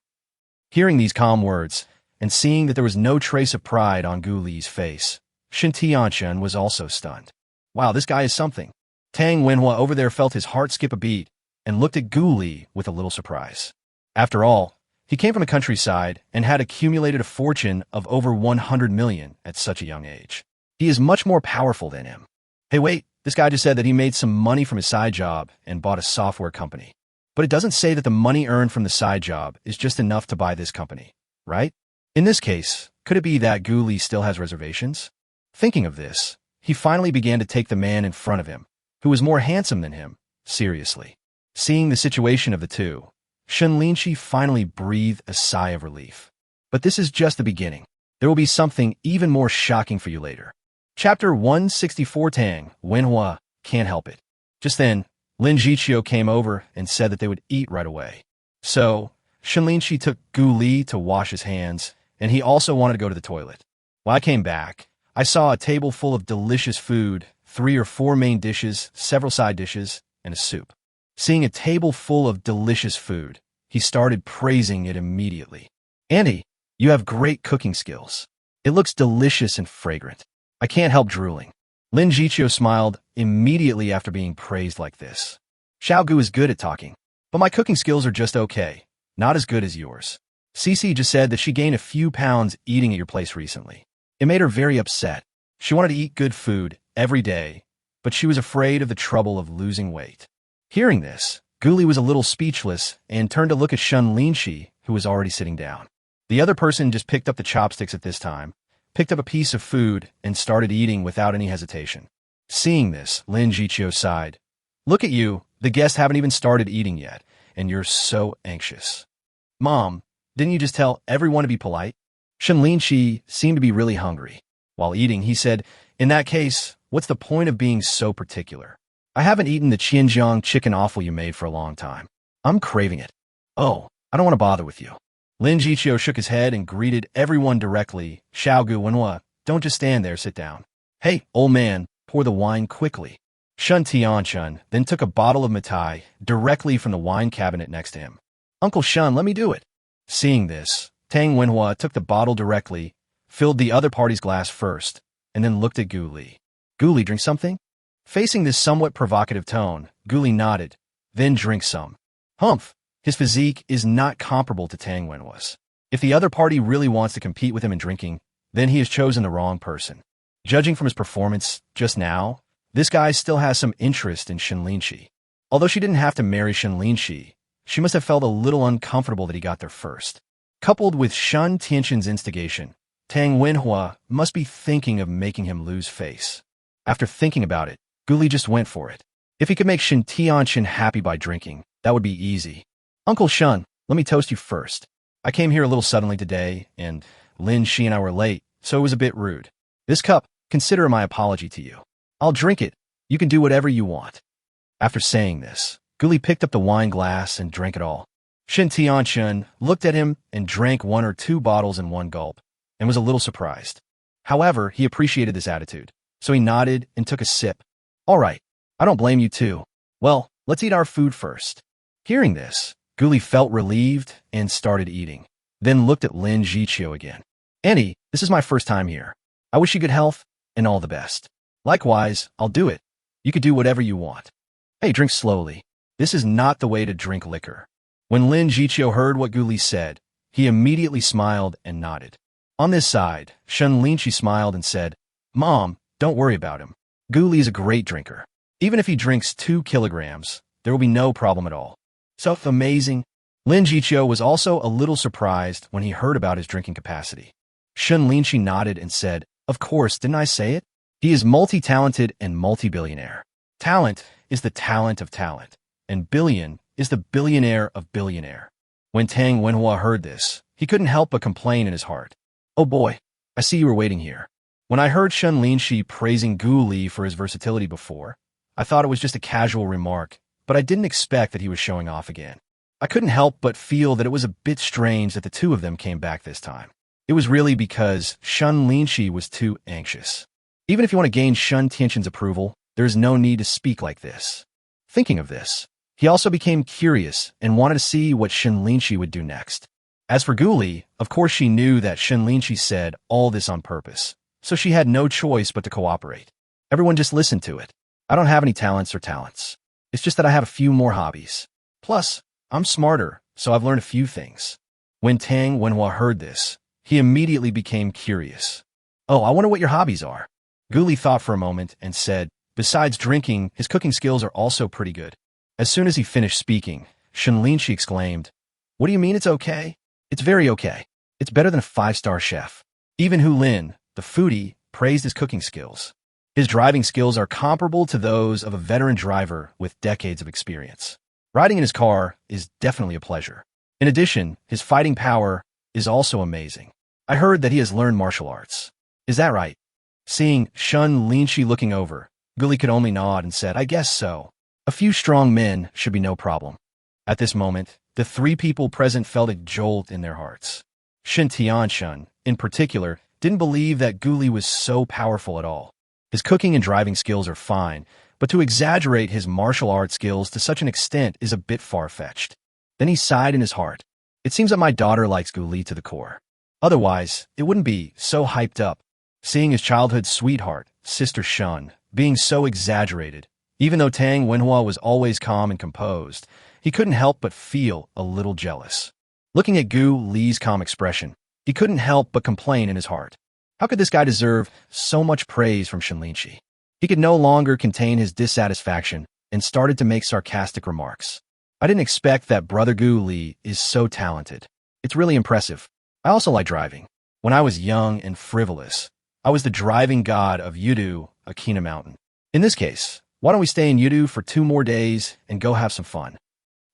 Hearing these calm words, and seeing that there was no trace of pride on Gu Li's face, Shen Tianchen was also stunned. Wow, this guy is something. Tang Wenhua over there felt his heart skip a beat, and looked at Gu Li with a little surprise. After all, he came from the countryside and had accumulated a fortune of over 100 million at such a young age. He is much more powerful than him. Hey wait, this guy just said that he made some money from his side job and bought a software company. But it doesn't say that the money earned from the side job is just enough to buy this company, right? In this case, could it be that Gu Li still has reservations? Thinking of this, he finally began to take the man in front of him, who was more handsome than him, seriously. Seeing the situation of the two, Shen Linxi finally breathed a sigh of relief. But this is just the beginning. There will be something even more shocking for you later. Chapter 164 Tang Wenhua can't help it. Just then, Lin Jiqiu came over and said that they would eat right away. So, Shen Linxi took Gu Li to wash his hands, and he also wanted to go to the toilet. When I came back, I saw a table full of delicious food, 3 or 4 main dishes, several side dishes, and a soup. Seeing a table full of delicious food, he started praising it immediately. "Auntie, you have great cooking skills. It looks delicious and fragrant. I can't help drooling." Lin Jiqiu smiled immediately after being praised like this. "Xiao Gu is good at talking, but my cooking skills are just okay, not as good as yours. Cici just said that she gained a few pounds eating at your place recently. It made her very upset. She wanted to eat good food every day, but she was afraid of the trouble of losing weight." Hearing this, Gu Li was a little speechless and turned to look at Shen Linxi, who was already sitting down. The other person just picked up the chopsticks at this time, picked up a piece of food, and started eating without any hesitation. Seeing this, Lin Jiqiu sighed. "Look at you, the guests haven't even started eating yet, and you're so anxious." "Mom, didn't you just tell everyone to be polite?" Shen Linxi seemed to be really hungry. While eating, he said, "In that case, what's the point of being so particular? I haven't eaten the Qianjiang chicken offal you made for a long time. I'm craving it." "Oh, I don't want to bother with you." Lin Jiqiu shook his head and greeted everyone directly. "Xiao Gu Wenhua, don't just stand there, sit down. Hey, old man, pour the wine quickly." Shen Tianchun then took a bottle of mitai directly from the wine cabinet next to him. "Uncle Shen, let me do it." Seeing this, Tang Wenhua took the bottle directly, filled the other party's glass first, and then looked at Gu Li. "Gu Li, drink something?" Facing this somewhat provocative tone, Gu Li nodded, "Then drink some." Humph, his physique is not comparable to Tang Wenhua's. If the other party really wants to compete with him in drinking, then he has chosen the wrong person. Judging from his performance just now, this guy still has some interest in Shen Linxi. Although she didn't have to marry Shen Linxi, she must have felt a little uncomfortable that he got there first. Coupled with Shen Tianchun's instigation, Tang Wenhua must be thinking of making him lose face. After thinking about it, Gu Li just went for it. If he could make Shen Tianchun happy by drinking, that would be easy. "Uncle Shen, let me toast you first. I came here a little suddenly today, and Lin Shi and I were late, so it was a bit rude. This cup, consider my apology to you. I'll drink it. You can do whatever you want." After saying this, Gu Li picked up the wine glass and drank it all. Shen Tianchun looked at him and drank 1 or 2 bottles in one gulp, and was a little surprised. However, he appreciated this attitude, so he nodded and took a sip. "All right, I don't blame you too. Well, let's eat our food first." Hearing this, Gu Li felt relieved and started eating, then looked at Lin Jiqiu again. "Auntie, this is my first time here. I wish you good health and all the best." "Likewise, I'll do it. You could do whatever you want." "Hey, drink slowly. This is not the way to drink liquor." When Lin Jiqiu heard what Gu Li said, he immediately smiled and nodded. On this side, Shen Linxi smiled and said, "Mom, don't worry about him. Gu Li is a great drinker. Even if he drinks 2 kilograms, there will be no problem at all." "So amazing." Lin Jiqiu was also a little surprised when he heard about his drinking capacity. Shen Linxi nodded and said, "Of course, didn't I say it? He is multi-talented and multi-billionaire. Talent is the talent of talent, and billion is the billionaire of billionaire." When Tang Wenhua heard this, he couldn't help but complain in his heart. "Oh boy, I see you were waiting here. When I heard Shen Linxi praising Gu Li for his versatility before, I thought it was just a casual remark, but I didn't expect that he was showing off again. I couldn't help but feel that it was a bit strange that the two of them came back this time. It was really because Shen Linxi was too anxious. Even if you want to gain Shen Tianchun's approval, there is no need to speak like this. Thinking of this, he also became curious and wanted to see what Shen Linxi would do next. As for Gu Li, of course she knew that Shen Linxi said all this on purpose, so she had no choice but to cooperate. "Everyone just listen to it. I don't have any talents or talents. It's just that I have a few more hobbies. Plus, I'm smarter, so I've learned a few things." When Tang Wenhua heard this, he immediately became curious. "Oh, I wonder what your hobbies are." Gu Li thought for a moment and said, "Besides drinking, his cooking skills are also pretty good." As soon as he finished speaking, Shen Linxi exclaimed, "What do you mean it's okay? It's very okay. It's better than a 5-star chef." Even Hu Lin, the foodie, praised his cooking skills. His driving skills are comparable to those of a veteran driver with decades of experience. Riding in his car is definitely a pleasure. In addition, his fighting power is also amazing. I heard that he has learned martial arts. Is that right? Seeing Shen Linxi looking over, Gu Li could only nod and said, "I guess so. A few strong men should be no problem." At this moment, the three people present felt a jolt in their hearts. Shen Tianshun, in particular, didn't believe that Gu Li was so powerful at all. His cooking and driving skills are fine, but to exaggerate his martial arts skills to such an extent is a bit far-fetched. Then he sighed in his heart. It seems that my daughter likes Gu Li to the core. Otherwise, it wouldn't be so hyped up. Seeing his childhood sweetheart, Sister Shun, being so exaggerated, even though Tang Wenhua was always calm and composed, he couldn't help but feel a little jealous. Looking at Gu Li's calm expression, he couldn't help but complain in his heart. How could this guy deserve so much praise from Shen Linxi? He could no longer contain his dissatisfaction and started to make sarcastic remarks. I didn't expect that Brother Gu Li is so talented. It's really impressive. I also like driving. When I was young and frivolous, I was the driving god of Yudu, Akina Mountain. In this case, why don't we stay in Yudu for 2 more days and go have some fun?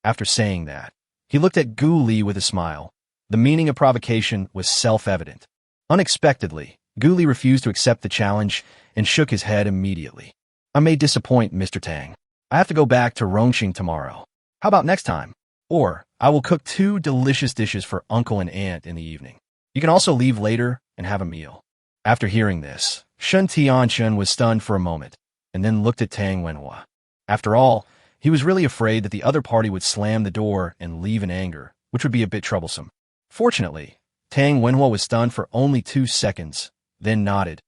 After saying that, he looked at Gu Li with a smile. The meaning of provocation was self-evident. Unexpectedly, Gu Li refused to accept the challenge and shook his head immediately. I may disappoint Mr. Tang. I have to go back to Rongqing tomorrow. How about next time? Or, I will cook 2 delicious dishes for uncle and aunt in the evening. You can also leave later and have a meal. After hearing this, Shen Tianshun was stunned for a moment, and then looked at Tang Wenhua. After all, he was really afraid that the other party would slam the door and leave in anger, which would be a bit troublesome. Fortunately, Tang Wenhua was stunned for only 2 seconds, then nodded.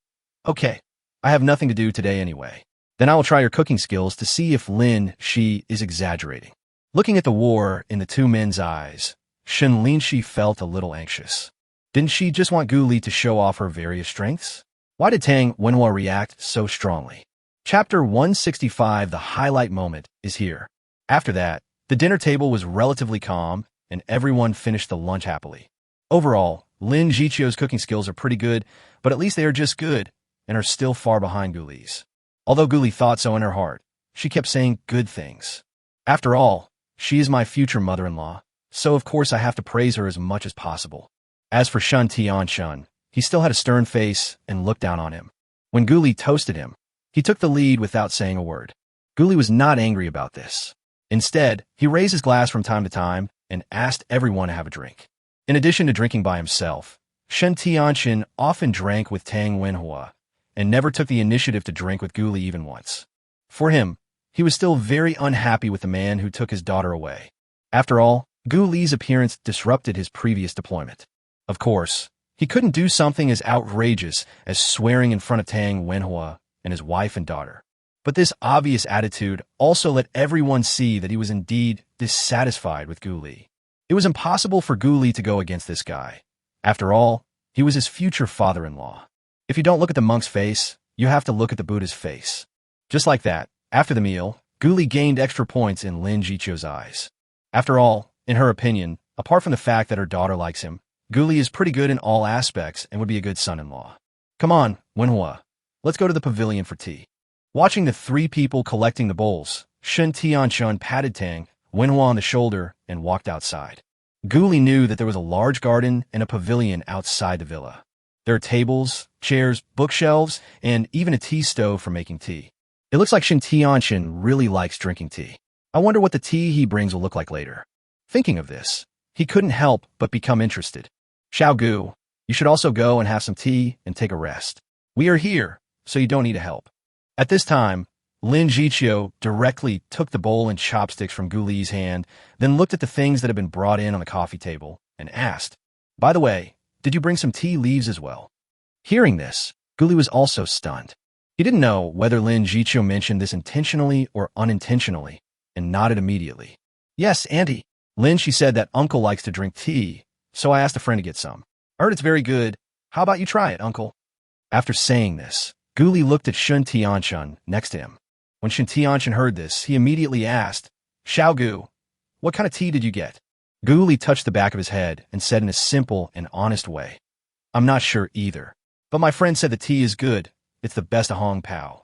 Okay, I have nothing to do today anyway. Then I will try your cooking skills to see if Linxi is exaggerating. Looking at the war in the 2 men's eyes, Shen Linxi felt a little anxious. Didn't she just want Gu Li to show off her various strengths? Why did Tang Wenhua react so strongly? Chapter 165, the highlight moment, is here. After that, the dinner table was relatively calm, and everyone finished the lunch happily. Overall, Lin Jiqiu's cooking skills are pretty good, but at least they are just good, and are still far behind Gu Li's. Although Gu Li thought so in her heart, she kept saying good things. After all, she is my future mother-in-law, so of course I have to praise her as much as possible. As for Shen Tianshun, he still had a stern face and looked down on him. When Gu Li toasted him, he took the lead without saying a word. Gu Li was not angry about this. Instead, he raised his glass from time to time and asked everyone to have a drink. In addition to drinking by himself, Shen Tianshun often drank with Tang Wenhua and never took the initiative to drink with Gu Li even once. For him, he was still very unhappy with the man who took his daughter away. After all, Gu Li's appearance disrupted his previous deployment. Of course, he couldn't do something as outrageous as swearing in front of Tang Wenhua and his wife and daughter. But this obvious attitude also let everyone see that he was indeed dissatisfied with Gu Li. It was impossible for Gu Li to go against this guy. After all, he was his future father-in-law. If you don't look at the monk's face, you have to look at the Buddha's face. Just like that, after the meal, Gu Li gained extra points in Lin Jiqiu's eyes. After all, in her opinion, apart from the fact that her daughter likes him, Gu Li is pretty good in all aspects and would be a good son-in-law. Come on, Wenhua. Let's go to the pavilion for tea. Watching the 3 people collecting the bowls, Shen Tianshun patted Tang Wenhua on the shoulder and walked outside. Gu Li knew that there was a large garden and a pavilion outside the villa. There are tables, chairs, bookshelves, and even a tea stove for making tea. It looks like Shen Tianshun really likes drinking tea. I wonder what the tea he brings will look like later. Thinking of this, he couldn't help but become interested. Xiao Gu, you should also go and have some tea and take a rest. We are here, so you don't need help. At this time, Lin Jiqiu directly took the bowl and chopsticks from Gu Li's hand, then looked at the things that had been brought in on the coffee table, and asked, "By the way, did you bring some tea leaves as well?" Hearing this, Gu Li was also stunned. He didn't know whether Lin Jiqiu mentioned this intentionally or unintentionally, and nodded immediately. "Yes, Auntie. Lin, she said that Uncle likes to drink tea, so I asked a friend to get some. I heard it's very good. How about you try it, Uncle?" After saying this, Gu Li looked at Shen Tianshun next to him. When Shen Tianshun heard this, he immediately asked, "Xiao Gu, what kind of tea did you get?" Gu Li touched the back of his head and said in a simple and honest way, "I'm not sure either, but my friend said the tea is good. It's the best of Hong Pao."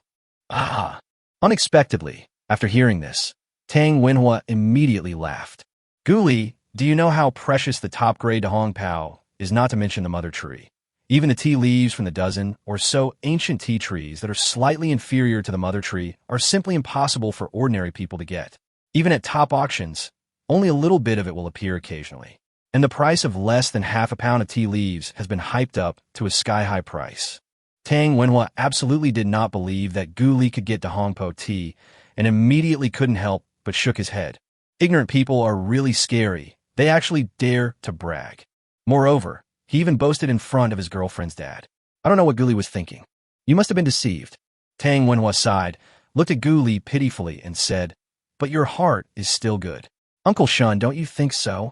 Ah! Unexpectedly, after hearing this, Tang Wenhua immediately laughed. "Gu Li, do you know how precious the top grade to Hong Pao is, not to mention the mother tree? Even the tea leaves from the dozen or so ancient tea trees that are slightly inferior to the mother tree are simply impossible for ordinary people to get. Even at top auctions, only a little bit of it will appear occasionally. And the price of less than half a pound of tea leaves has been hyped up to a sky-high price. Tang Wenhua absolutely did not believe that Gu Li could get to Hongpo tea, and immediately couldn't help but shook his head. Ignorant people are really scary. They actually dare to brag. Moreover, he even boasted in front of his girlfriend's dad. I don't know what Gu Li was thinking. You must have been deceived. Tang Wenhua sighed, looked at Gu Li pitifully, and said, but your heart is still good. Uncle Shen, don't you think so?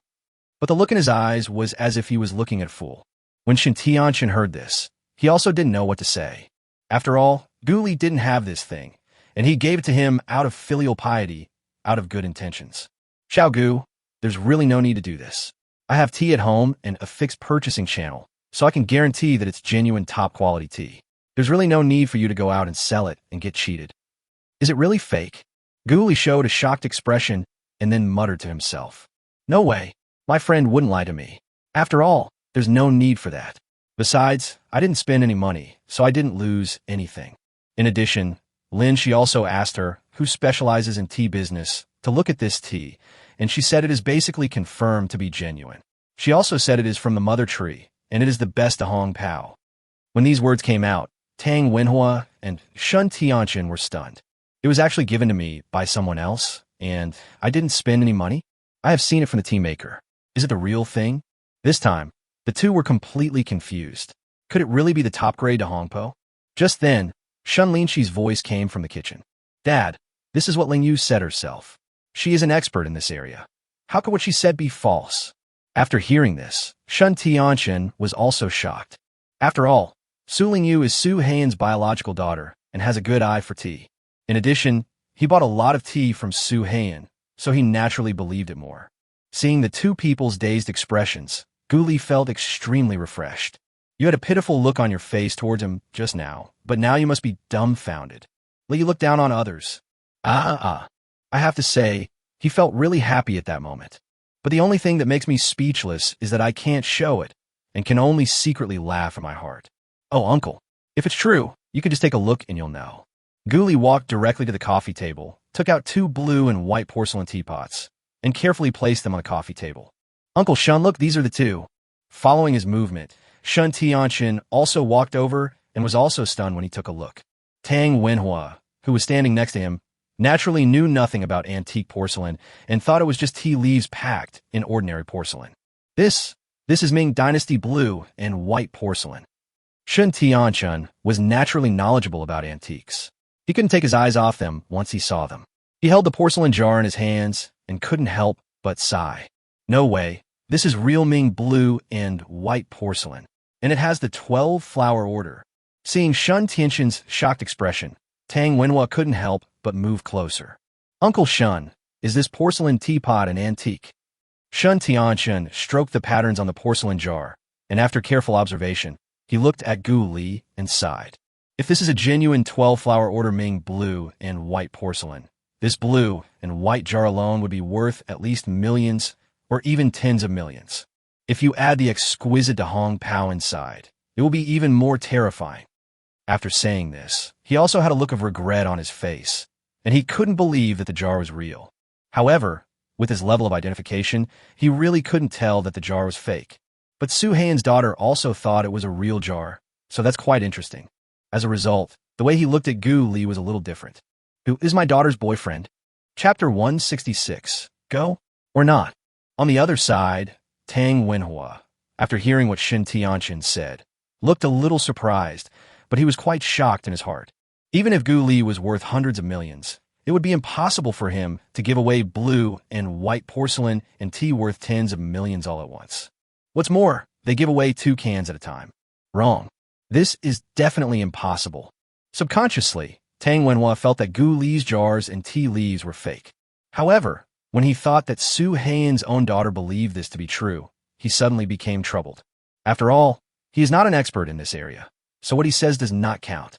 But the look in his eyes was as if he was looking at a fool. When Shen Tianchen heard this, he also didn't know what to say. After all, Gu Li didn't have this thing, and he gave it to him out of filial piety, out of good intentions. Xiao Gu, there's really no need to do this. I have tea at home and a fixed purchasing channel, so I can guarantee that it's genuine top-quality tea. There's really no need for you to go out and sell it and get cheated. Is it really fake? Gu Li showed a shocked expression and then muttered to himself. No way. My friend wouldn't lie to me. After all, there's no need for that. Besides, I didn't spend any money, so I didn't lose anything. In addition, Linxi also asked her, who specializes in tea business, to look at this tea, and she said it is basically confirmed to be genuine. She also said it is from the mother tree, and it is the best of Hong Pao. When these words came out, Tang Wenhua and Shen Tianchen were stunned. It was actually given to me by someone else, and I didn't spend any money? I have seen it from the tea maker. Is it the real thing? This time, the two were completely confused. Could it really be the top grade to Hongpo? Just then, Shen Linxi's voice came from the kitchen. Dad, this is what Ling Yu said herself. She is an expert in this area. How could what she said be false? After hearing this, Shen Tianchen was also shocked. After all, Su Ling Yu is Su Han's biological daughter and has a good eye for tea. In addition, he bought a lot of tea from Su Han, so he naturally believed it more. Seeing the two people's dazed expressions, Gu Li felt extremely refreshed. You had a pitiful look on your face towards him just now, but now you must be dumbfounded. Will you look down on others? I have to say, he felt really happy at that moment. But the only thing that makes me speechless is that I can't show it, and can only secretly laugh in my heart. Oh, uncle, if it's true, you can just take a look and you'll know. Gu Li walked directly to the coffee table, took out 2 blue and white porcelain teapots, and carefully placed them on the coffee table. Uncle Shen, look, these are the 2. Following his movement, Shen Tianchen also walked over and was also stunned when he took a look. Tang Wenhua, who was standing next to him, naturally knew nothing about antique porcelain and thought it was just tea leaves packed in ordinary porcelain. This is Ming Dynasty blue and white porcelain. Shen Tianchen was naturally knowledgeable about antiques. He couldn't take his eyes off them once he saw them. He held the porcelain jar in his hands and couldn't help but sigh. No way, this is real Ming blue and white porcelain, and it has the 12-flower order. Seeing Shen Tianchen's shocked expression, Tang Wenhua couldn't help but move closer. Uncle Shen, is this porcelain teapot an antique? Shen Tianchen stroked the patterns on the porcelain jar, and after careful observation, he looked at Gu Li and sighed. If this is a genuine 12-flower order Ming blue and white porcelain, this blue and white jar alone would be worth at least millions or even tens of millions. If you add the exquisite de Hong Pao inside, it will be even more terrifying. After saying this, he also had a look of regret on his face, and he couldn't believe that the jar was real. However, with his level of identification, he really couldn't tell that the jar was fake. But Su Han's daughter also thought it was a real jar, so that's quite interesting. As a result, the way he looked at Gu Li was a little different. Who is my daughter's boyfriend? Chapter 166. Go or not? On the other side, Tang Wenhua, after hearing what Shen Tianchen said, looked a little surprised, but he was quite shocked in his heart. Even if Gu Li was worth hundreds of millions, it would be impossible for him to give away blue and white porcelain and tea worth tens of millions all at once. What's more, they give away 2 cans at a time. Wrong. This is definitely impossible. Subconsciously, Tang Wenhua felt that Gu Li's jars and tea leaves were fake. However, when he thought that Su Han's own daughter believed this to be true, he suddenly became troubled. After all, he is not an expert in this area, so what he says does not count.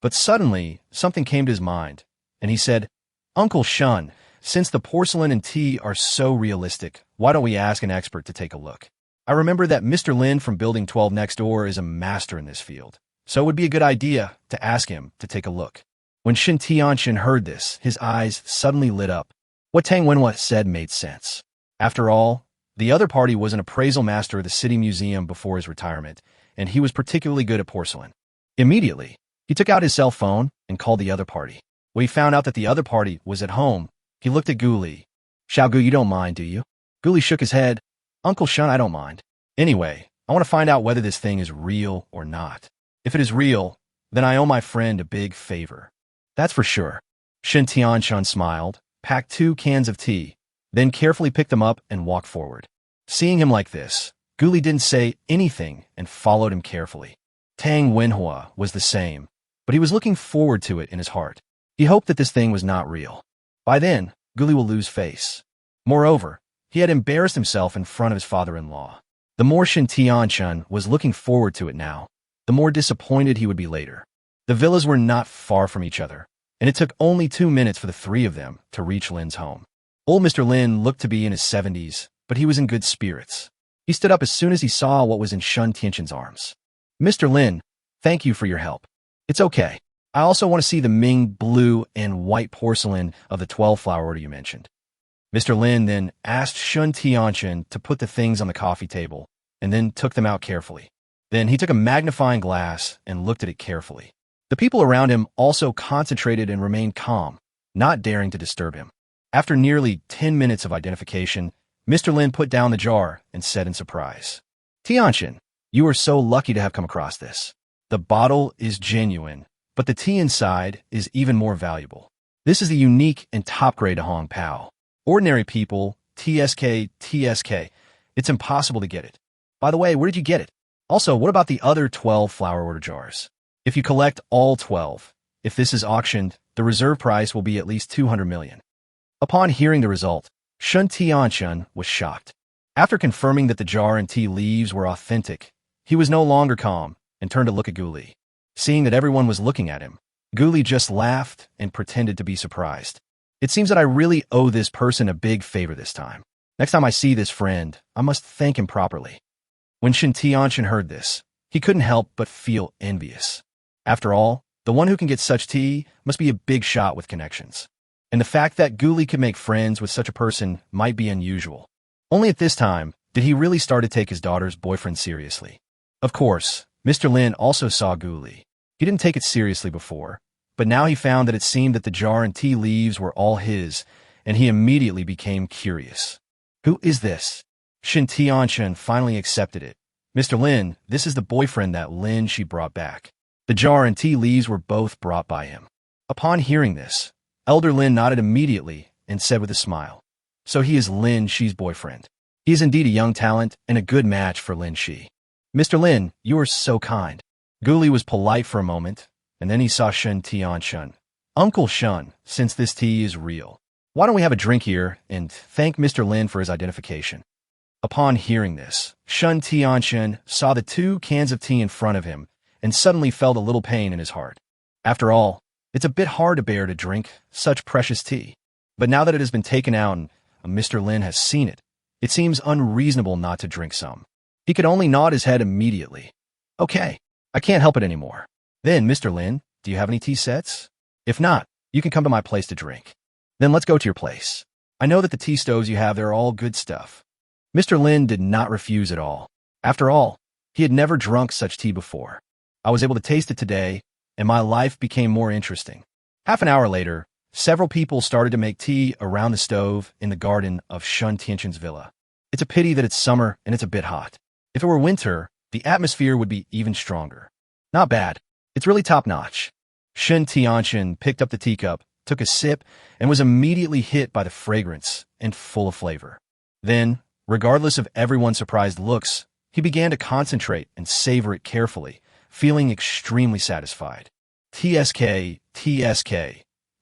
But suddenly, something came to his mind, and he said, Uncle Shen, since the porcelain and tea are so realistic, why don't we ask an expert to take a look? I remember that Mr. Lin from Building 12 next door is a master in this field, so it would be a good idea to ask him to take a look. When Shen Tianchen heard this, his eyes suddenly lit up. What Tang Wenhua said made sense. After all, the other party was an appraisal master of the city museum before his retirement, and he was particularly good at porcelain. Immediately, he took out his cell phone and called the other party. When he found out that the other party was at home, he looked at Gu Li. Xiaogu, you don't mind, do you? Gu Li shook his head. Uncle Shen, I don't mind. Anyway, I want to find out whether this thing is real or not. If it is real, then I owe my friend a big favor. That's for sure. Shen Tianshan smiled, packed 2 cans of tea, then carefully picked them up and walked forward. Seeing him like this, Gu Li didn't say anything and followed him carefully. Tang Wenhua was the same, but he was looking forward to it in his heart. He hoped that this thing was not real. By then, Gu Li will lose face. Moreover, he had embarrassed himself in front of his father-in-law. The more Shen Tianshan was looking forward to it now, the more disappointed he would be later. The villas were not far from each other, and it took only 2 minutes for the 3 of them to reach Lin's home. Old Mr. Lin looked to be in his 70s, but he was in good spirits. He stood up as soon as he saw what was in Shen Tianshan's arms. Mr. Lin, thank you for your help. It's okay. I also want to see the Ming blue and white porcelain of the 12-flower order you mentioned. Mr. Lin then asked Shen Tianshan to put the things on the coffee table, and then took them out carefully. Then he took a magnifying glass and looked at it carefully. The people around him also concentrated and remained calm, not daring to disturb him. After nearly 10 minutes of identification, Mr. Lin put down the jar and said in surprise, Tianshan, you are so lucky to have come across this. The bottle is genuine, but the tea inside is even more valuable. This is the unique and top-grade Hong Pao. Ordinary people, TSK, it's impossible to get it. By the way, where did you get it? Also, what about the other 12 flower order jars? If you collect all 12, if this is auctioned, the reserve price will be at least 200 million. Upon hearing the result, Shen Tianshan was shocked. After confirming that the jar and tea leaves were authentic, he was no longer calm and turned to look at Gu Li. Seeing that everyone was looking at him, Gu Li just laughed and pretended to be surprised. It seems that I really owe this person a big favor this time. Next time I see this friend, I must thank him properly. When Shen Tianshan heard this, he couldn't help but feel envious. After all, the one who can get such tea must be a big shot with connections. And the fact that Gu Li could make friends with such a person might be unusual. Only at this time did he really start to take his daughter's boyfriend seriously. Of course, Mr. Lin also saw Gu Li. He didn't take it seriously before, but now he found that it seemed that the jar and tea leaves were all his, and he immediately became curious. Who is this? Shen Tianshan finally accepted it. Mr. Lin, this is the boyfriend that Lin she brought back. The jar and tea leaves were both brought by him. Upon hearing this, Elder Lin nodded immediately and said with a smile, so he is Lin Shi's boyfriend. He is indeed a young talent and a good match for Lin Shi. Mr. Lin, you are so kind. Gu Li was polite for a moment, and then he saw Shen Tianshan. Uncle Shen, since this tea is real, why don't we have a drink here and thank Mr. Lin for his identification? Upon hearing this, Shen Tianshan saw the 2 cans of tea in front of him and suddenly felt a little pain in his heart. After all, it's a bit hard to bear to drink such precious tea. But now that it has been taken out and Mr. Lin has seen it, it seems unreasonable not to drink some. He could only nod his head immediately. Okay, I can't help it anymore. Then, Mr. Lin, do you have any tea sets? If not, you can come to my place to drink. Then let's go to your place. I know that the tea stoves you have there are all good stuff. Mr. Lin did not refuse at all. After all, he had never drunk such tea before. I was able to taste it today, and my life became more interesting. Half an hour later, several people started to make tea around the stove in the garden of Shen Tianshan's villa. It's a pity that it's summer and it's a bit hot. If it were winter, the atmosphere would be even stronger. Not bad. It's really top-notch. Shen Tianshan picked up the teacup, took a sip, and was immediately hit by the fragrance and full of flavor. Then, regardless of everyone's surprised looks, he began to concentrate and savor it carefully, feeling extremely satisfied. TSK.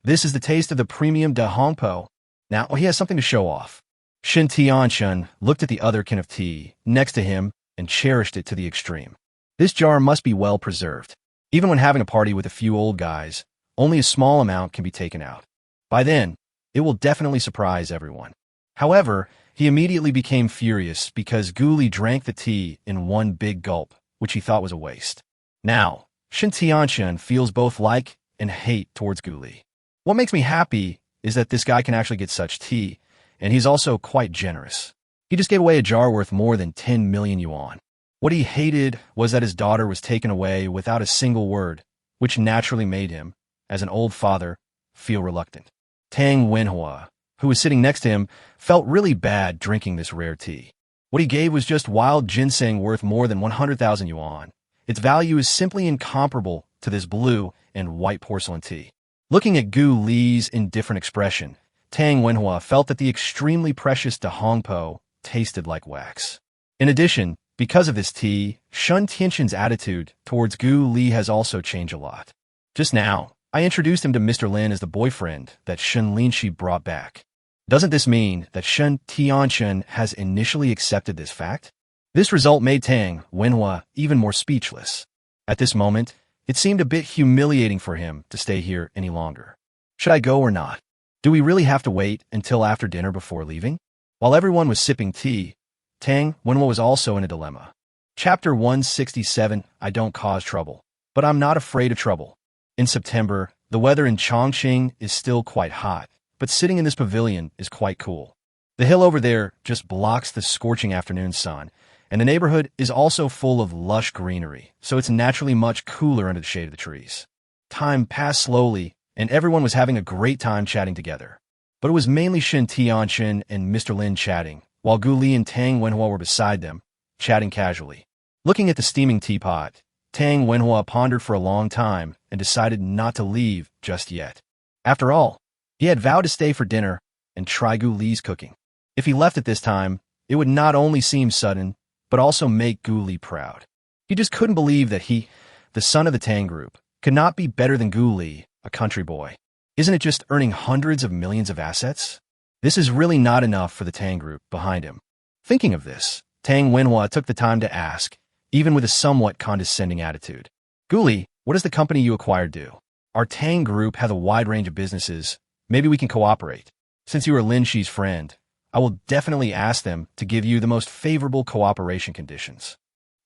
This is the taste of the premium de Hong Po. Now he has something to show off. Shen Tianshan looked at the other can of tea next to him and cherished it to the extreme. This jar must be well preserved. Even when having a party with a few old guys, only a small amount can be taken out. By then, it will definitely surprise everyone. However, he immediately became furious because Gu Li drank the tea in one big gulp, which he thought was a waste. Now, Shen Tianshan feels both like and hate towards Gu Li. What makes me happy is that this guy can actually get such tea, and he's also quite generous. He just gave away a jar worth more than 10 million yuan. What he hated was that his daughter was taken away without a single word, which naturally made him, as an old father, feel reluctant. Tang Wenhua, who was sitting next to him, felt really bad drinking this rare tea. What he gave was just wild ginseng worth more than 100,000 yuan. Its value is simply incomparable to this blue and white porcelain tea. Looking at Gu Li's indifferent expression, Tang Wenhua felt that the extremely precious De Hongpo tasted like wax. In addition, because of this tea, Shen Tianxin's attitude towards Gu Li has also changed a lot. Just now, I introduced him to Mr. Lin as the boyfriend that Shen Linxi brought back. Doesn't this mean that Shen Tianxin has initially accepted this fact? This result made Tang Wenhua even more speechless. At this moment, it seemed a bit humiliating for him to stay here any longer. Should I go or not? Do we really have to wait until after dinner before leaving? While everyone was sipping tea, Tang Wenhua was also in a dilemma. Chapter 167, I don't cause trouble, but I'm not afraid of trouble. In September, the weather in Chongqing is still quite hot, but sitting in this pavilion is quite cool. The hill over there just blocks the scorching afternoon sun, and the neighborhood is also full of lush greenery, so it's naturally much cooler under the shade of the trees. Time passed slowly, and everyone was having a great time chatting together. But it was mainly Shen Tianxin and Mr. Lin chatting, while Gu Li and Tang Wenhua were beside them, chatting casually. Looking at the steaming teapot, Tang Wenhua pondered for a long time and decided not to leave just yet. After all, he had vowed to stay for dinner and try Gu Li's cooking. If he left at this time, it would not only seem sudden, but also make Gu Li proud. He just couldn't believe that he, the son of the Tang group, could not be better than Gu Li, a country boy. Isn't it just earning hundreds of millions of assets? This is really not enough for the Tang group behind him. Thinking of this, Tang Wenhua took the time to ask, even with a somewhat condescending attitude. Gu Li, what does the company you acquired do? Our Tang group has a wide range of businesses. Maybe we can cooperate. Since you are Lin Xi's friend, I will definitely ask them to give you the most favorable cooperation conditions.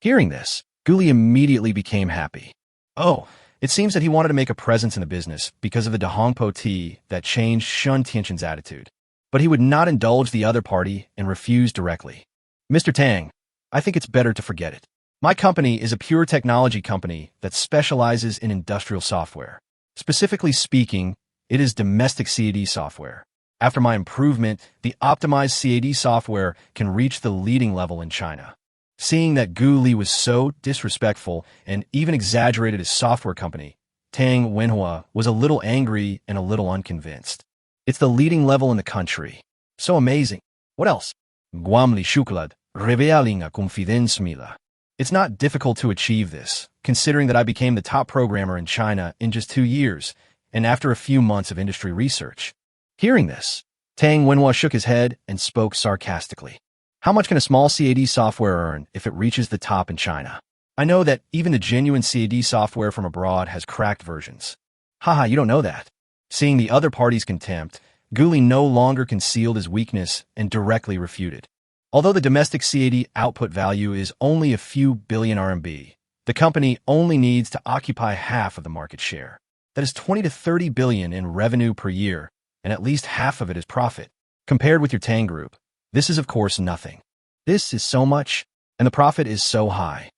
Hearing this, Gu Li immediately became happy. Oh, it seems that he wanted to make a presence in the business because of the De Hongpo tea that changed Shen Tianxin's attitude. But he would not indulge the other party and refused directly. Mr. Tang, I think it's better to forget it. My company is a pure technology company that specializes in industrial software. Specifically speaking, it is domestic CAD software. After my improvement, the optimized CAD software can reach the leading level in China. Seeing that Gu Li was so disrespectful and even exaggerated his software company, Tang Wenhua was a little angry and a little unconvinced. It's the leading level in the country. So amazing. What else? Guamli shuklad, revealinga confidence mila. It's not difficult to achieve this, considering that I became the top programmer in China in just 2 years, and after a few months of industry research. Hearing this, Tang Wenhua shook his head and spoke sarcastically. How much can a small CAD software earn if it reaches the top in China? I know that even the genuine CAD software from abroad has cracked versions. Haha, you don't know that. Seeing the other party's contempt, Gu Li no longer concealed his weakness and directly refuted. Although the domestic CAD output value is only a few billion RMB, the company only needs to occupy half of the market share. That is 20 to 30 billion in revenue per year, and at least half of it is profit. Compared with your Tang group, this is of course nothing. This is so much, and the profit is so high.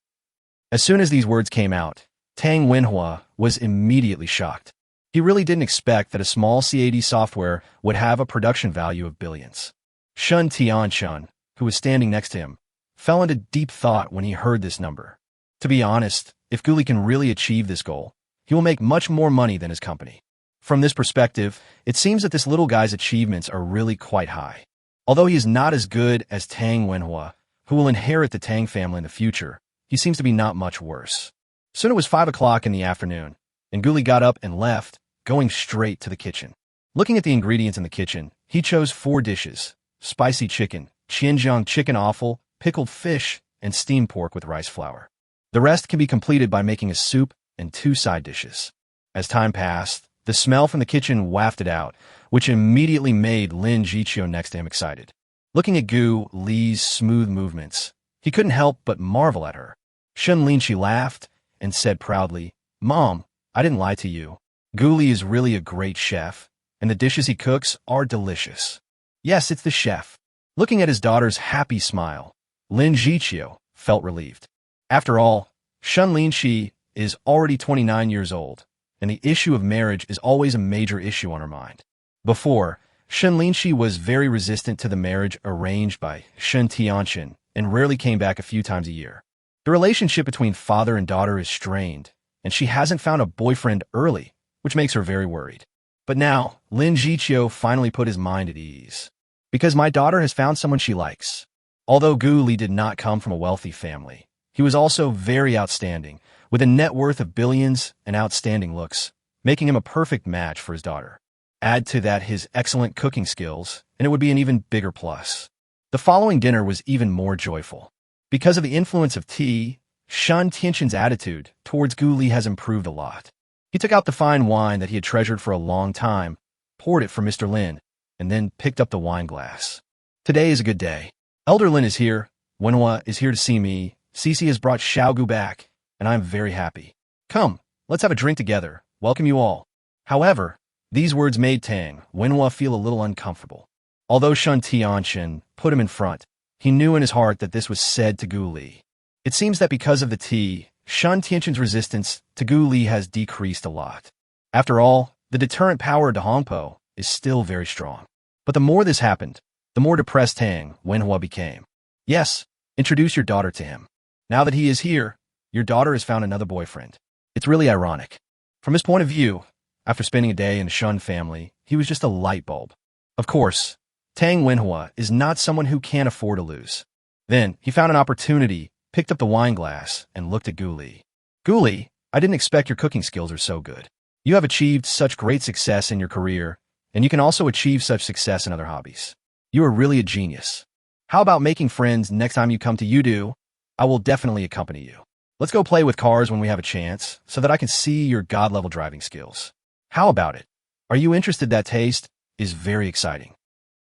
As soon as these words came out, Tang Wenhua was immediately shocked. He really didn't expect that a small CAD software would have a production value of billions. Shen Tianxin, who was standing next to him, fell into deep thought when he heard this number. To be honest, if Gu Li can really achieve this goal, he will make much more money than his company. From this perspective, it seems that this little guy's achievements are really quite high. Although he is not as good as Tang Wenhua, who will inherit the Tang family in the future, he seems to be not much worse. Soon it was 5 o'clock in the afternoon, and Gu Li got up and left, going straight to the kitchen. Looking at the ingredients in the kitchen, he chose 4 dishes: spicy chicken, Qianjiang chicken offal, pickled fish, and steamed pork with rice flour. The rest can be completed by making a soup and 2 side dishes. As time passed, the smell from the kitchen wafted out, which immediately made Lin Jiqiu next to him excited. Looking at Gu Li's smooth movements, he couldn't help but marvel at her. Shen Linxi laughed and said proudly, "Mom, I didn't lie to you. Gu Li is really a great chef, and the dishes he cooks are delicious. Yes, it's the chef. Looking at his daughter's happy smile, Lin Jiqiu felt relieved. After all, Shen Linxi is already 29 years old, and the issue of marriage is always a major issue on her mind. Before, Shen Linxi was very resistant to the marriage arranged by Shen Tianchen and rarely came back a few times a year. The relationship between father and daughter is strained, and she hasn't found a boyfriend early, which makes her very worried. But now, Lin Jiqiu finally put his mind at ease. Because my daughter has found someone she likes. Although Gu Li did not come from a wealthy family, he was also very outstanding, with a net worth of billions and outstanding looks, making him a perfect match for his daughter. Add to that his excellent cooking skills, and it would be an even bigger plus. The following dinner was even more joyful. Because of the influence of tea, Shen Tianchen's attitude towards Gu Li has improved a lot. He took out the fine wine that he had treasured for a long time, poured it for Mr. Lin, and then picked up the wine glass. Today is a good day. Elder Lin is here, Wenhua is here to see me, Cici has brought Xiaogu back, and I am very happy. Come, let's have a drink together, welcome you all. However, these words made Tang Wenhua feel a little uncomfortable. Although Shen Tianchen put him in front, he knew in his heart that this was said to Gu Li. It seems that because of the tea, Shen Tianchen's resistance to Gu Li has decreased a lot. After all, the deterrent power of Dahongpo is still very strong. But the more this happened, the more depressed Tang Wenhua became. Yes, introduce your daughter to him. Now that he is here, your daughter has found another boyfriend. It's really ironic. From his point of view, after spending a day in the Shen family, he was just a light bulb. Of course, Tang Wenhua is not someone who can't afford to lose. Then, he found an opportunity, picked up the wine glass, and looked at Gu Li. Gu Li, I didn't expect your cooking skills are so good. You have achieved such great success in your career, and you can also achieve such success in other hobbies. You are really a genius. How about making friends next time you come to Yudu? I will definitely accompany you. Let's go play with cars when we have a chance, so that I can see your god-level driving skills. How about it? Are you interested? That taste is very exciting.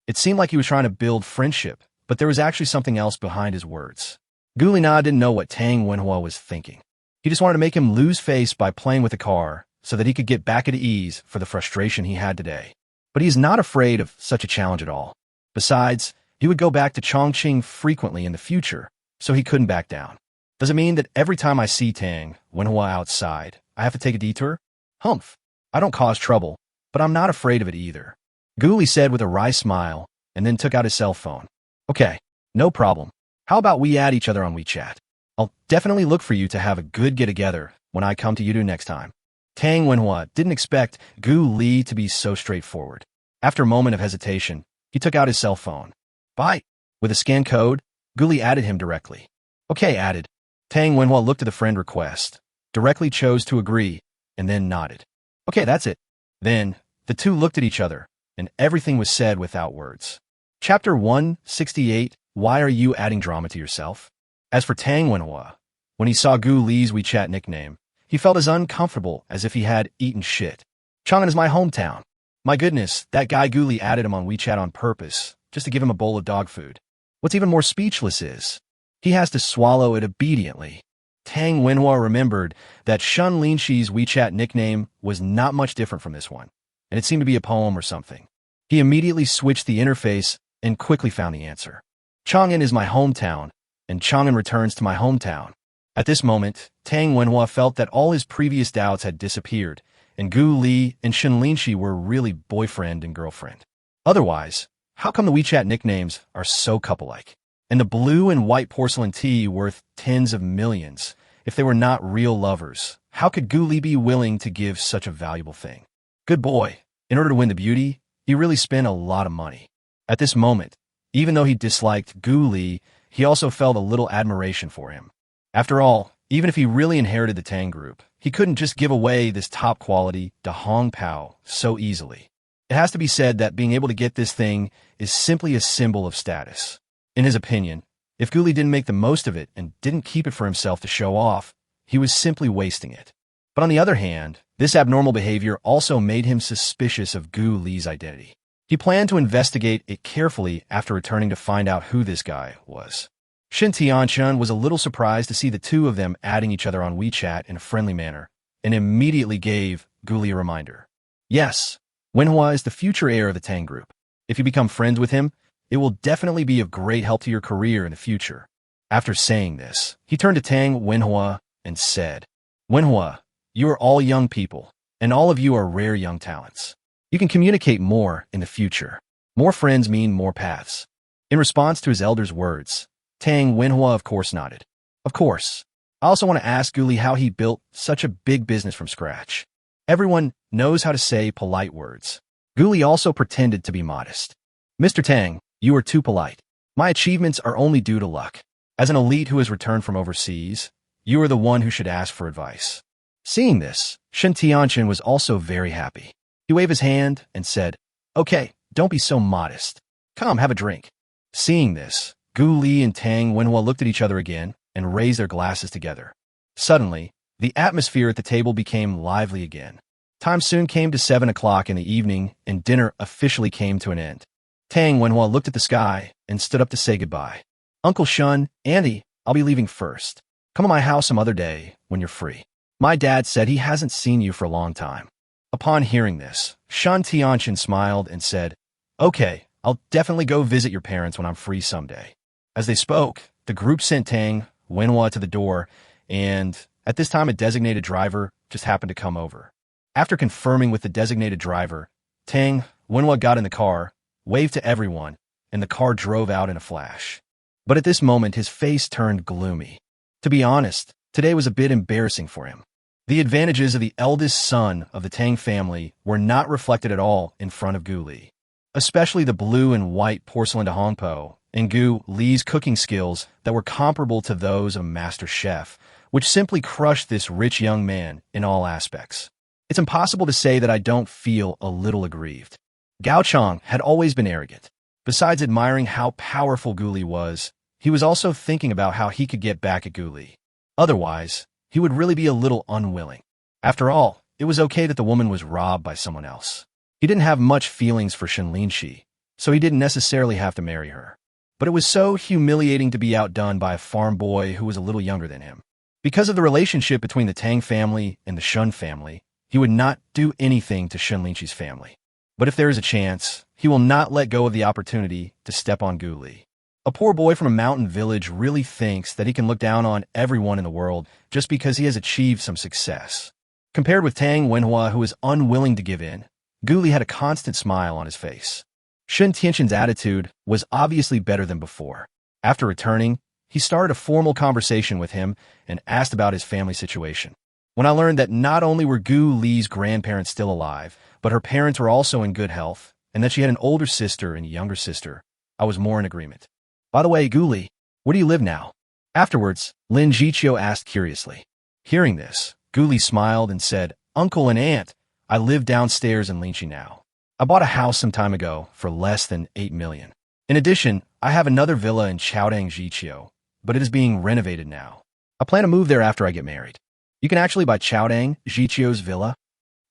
It seemed like he was trying to build friendship, but there was actually something else behind his words. Gu Li didn't know what Tang Wenhua was thinking. He just wanted to make him lose face by playing with the car so that he could get back at ease for the frustration he had today. But he is not afraid of such a challenge at all. Besides, he would go back to Chongqing frequently in the future, so he couldn't back down. Does it mean that every time I see Tang Wenhua outside, I have to take a detour? Humph. I don't cause trouble, but I'm not afraid of it either. Gu Li said with a wry smile, and then took out his cell phone. Okay, no problem. How about we add each other on WeChat? I'll definitely look for you to have a good get-together when I come to Yudu next time. Tang Wenhua didn't expect Gu Li to be so straightforward. After a moment of hesitation, he took out his cell phone. Bye. With a scan code, Gu Li added him directly. Okay, added. Tang Wenhua looked at the friend request, directly chose to agree, and then nodded. Okay, that's it. Then, the two looked at each other, and everything was said without words. Chapter 168, Why Are You Adding Drama to Yourself? As for Tang Wenhua, when he saw Gu Li's WeChat nickname, he felt as uncomfortable as if he had eaten shit. Chang'an is my hometown. My goodness, that guy Gu Li added him on WeChat on purpose, just to give him a bowl of dog food. What's even more speechless is, he has to swallow it obediently. Tang Wenhua remembered that Shen Linxi's WeChat nickname was not much different from this one, and it seemed to be a poem or something. He immediately switched the interface and quickly found the answer. Chang'an is my hometown, and Chang'an returns to my hometown. At this moment, Tang Wenhua felt that all his previous doubts had disappeared, and Gu Li and Shen Linxi were really boyfriend and girlfriend. Otherwise, how come the WeChat nicknames are so couple-like? And the blue and white porcelain tea worth tens of millions. If they were not real lovers, how could Gu Li be willing to give such a valuable thing? Good boy. In order to win the beauty, he really spent a lot of money. At this moment, even though he disliked Gu Li, he also felt a little admiration for him. After all, even if he really inherited the Tang group, he couldn't just give away this top-quality Dahong Pao so easily. It has to be said that being able to get this thing is simply a symbol of status. In his opinion, if Gu Li didn't make the most of it and didn't keep it for himself to show off, he was simply wasting it. But on the other hand, this abnormal behavior also made him suspicious of Gu Li's identity. He planned to investigate it carefully after returning to find out who this guy was. Shen Tianchen was a little surprised to see the two of them adding each other on WeChat in a friendly manner, and immediately gave Gu Li a reminder. Yes, Wenhua is the future heir of the Tang Group. If you become friends with him, it will definitely be of great help to your career in the future. After saying this, he turned to Tang Wenhua and said, Wenhua, you are all young people, and all of you are rare young talents. You can communicate more in the future. More friends mean more paths. In response to his elder's words, Tang Wenhua of course nodded. Of course. I also want to ask Guli how he built such a big business from scratch. Everyone knows how to say polite words. Guli also pretended to be modest. Mr. Tang, you are too polite. My achievements are only due to luck. As an elite who has returned from overseas, you are the one who should ask for advice. Seeing this, Shen Tianchen was also very happy. He waved his hand and said, Okay, don't be so modest. Come, have a drink. Seeing this, Gu Li and Tang Wenhua looked at each other again and raised their glasses together. Suddenly, the atmosphere at the table became lively again. Time soon came to 7 o'clock in the evening, and dinner officially came to an end. Tang Wenhua looked at the sky and stood up to say goodbye. Uncle Shun, Auntie, I'll be leaving first. Come to my house some other day when you're free. My dad said he hasn't seen you for a long time. Upon hearing this, Shen Tianchen smiled and said, Okay, I'll definitely go visit your parents when I'm free someday. As they spoke, the group sent Tang Wenhua to the door, and at this time a designated driver just happened to come over. After confirming with the designated driver, Tang Wenhua got in the car, waved to everyone, and the car drove out in a flash. But at this moment his face turned gloomy. To be honest, today was a bit embarrassing for him. The advantages of the eldest son of the Tang family were not reflected at all in front of Gu Li. Especially the blue and white porcelain Hongpo and Gu Li's cooking skills that were comparable to those of a master chef, which simply crushed this rich young man in all aspects. It's impossible to say that I don't feel a little aggrieved. Gao Chong had always been arrogant. Besides admiring how powerful Gu Li was, he was also thinking about how he could get back at Gu Li. Otherwise, he would really be a little unwilling. After all, it was okay that the woman was robbed by someone else. He didn't have much feelings for Shen Linxi, so he didn't necessarily have to marry her. But it was so humiliating to be outdone by a farm boy who was a little younger than him. Because of the relationship between the Tang family and the Shen family, he would not do anything to Shen Linxi's family. But if there is a chance, he will not let go of the opportunity to step on Gu Li. A poor boy from a mountain village really thinks that he can look down on everyone in the world just because he has achieved some success. Compared with Tang Wenhua, who is unwilling to give in, Gu Li had a constant smile on his face. Shen Tianxin's attitude was obviously better than before. After returning, he started a formal conversation with him and asked about his family situation. When I learned that not only were Gu Li's grandparents still alive, but her parents were also in good health, and that she had an older sister and a younger sister, I was more in agreement. By the way, Gu Li, where do you live now? Afterwards, Lin Jiqiu asked curiously. Hearing this, Gu Li smiled and said, Uncle and Aunt, I live downstairs in Linxi now. I bought a house some time ago for less than 8 million. In addition, I have another villa in Chaodang Jiqiu, but it is being renovated now. I plan to move there after I get married. You can actually buy Chaodang Jiqiu's villa.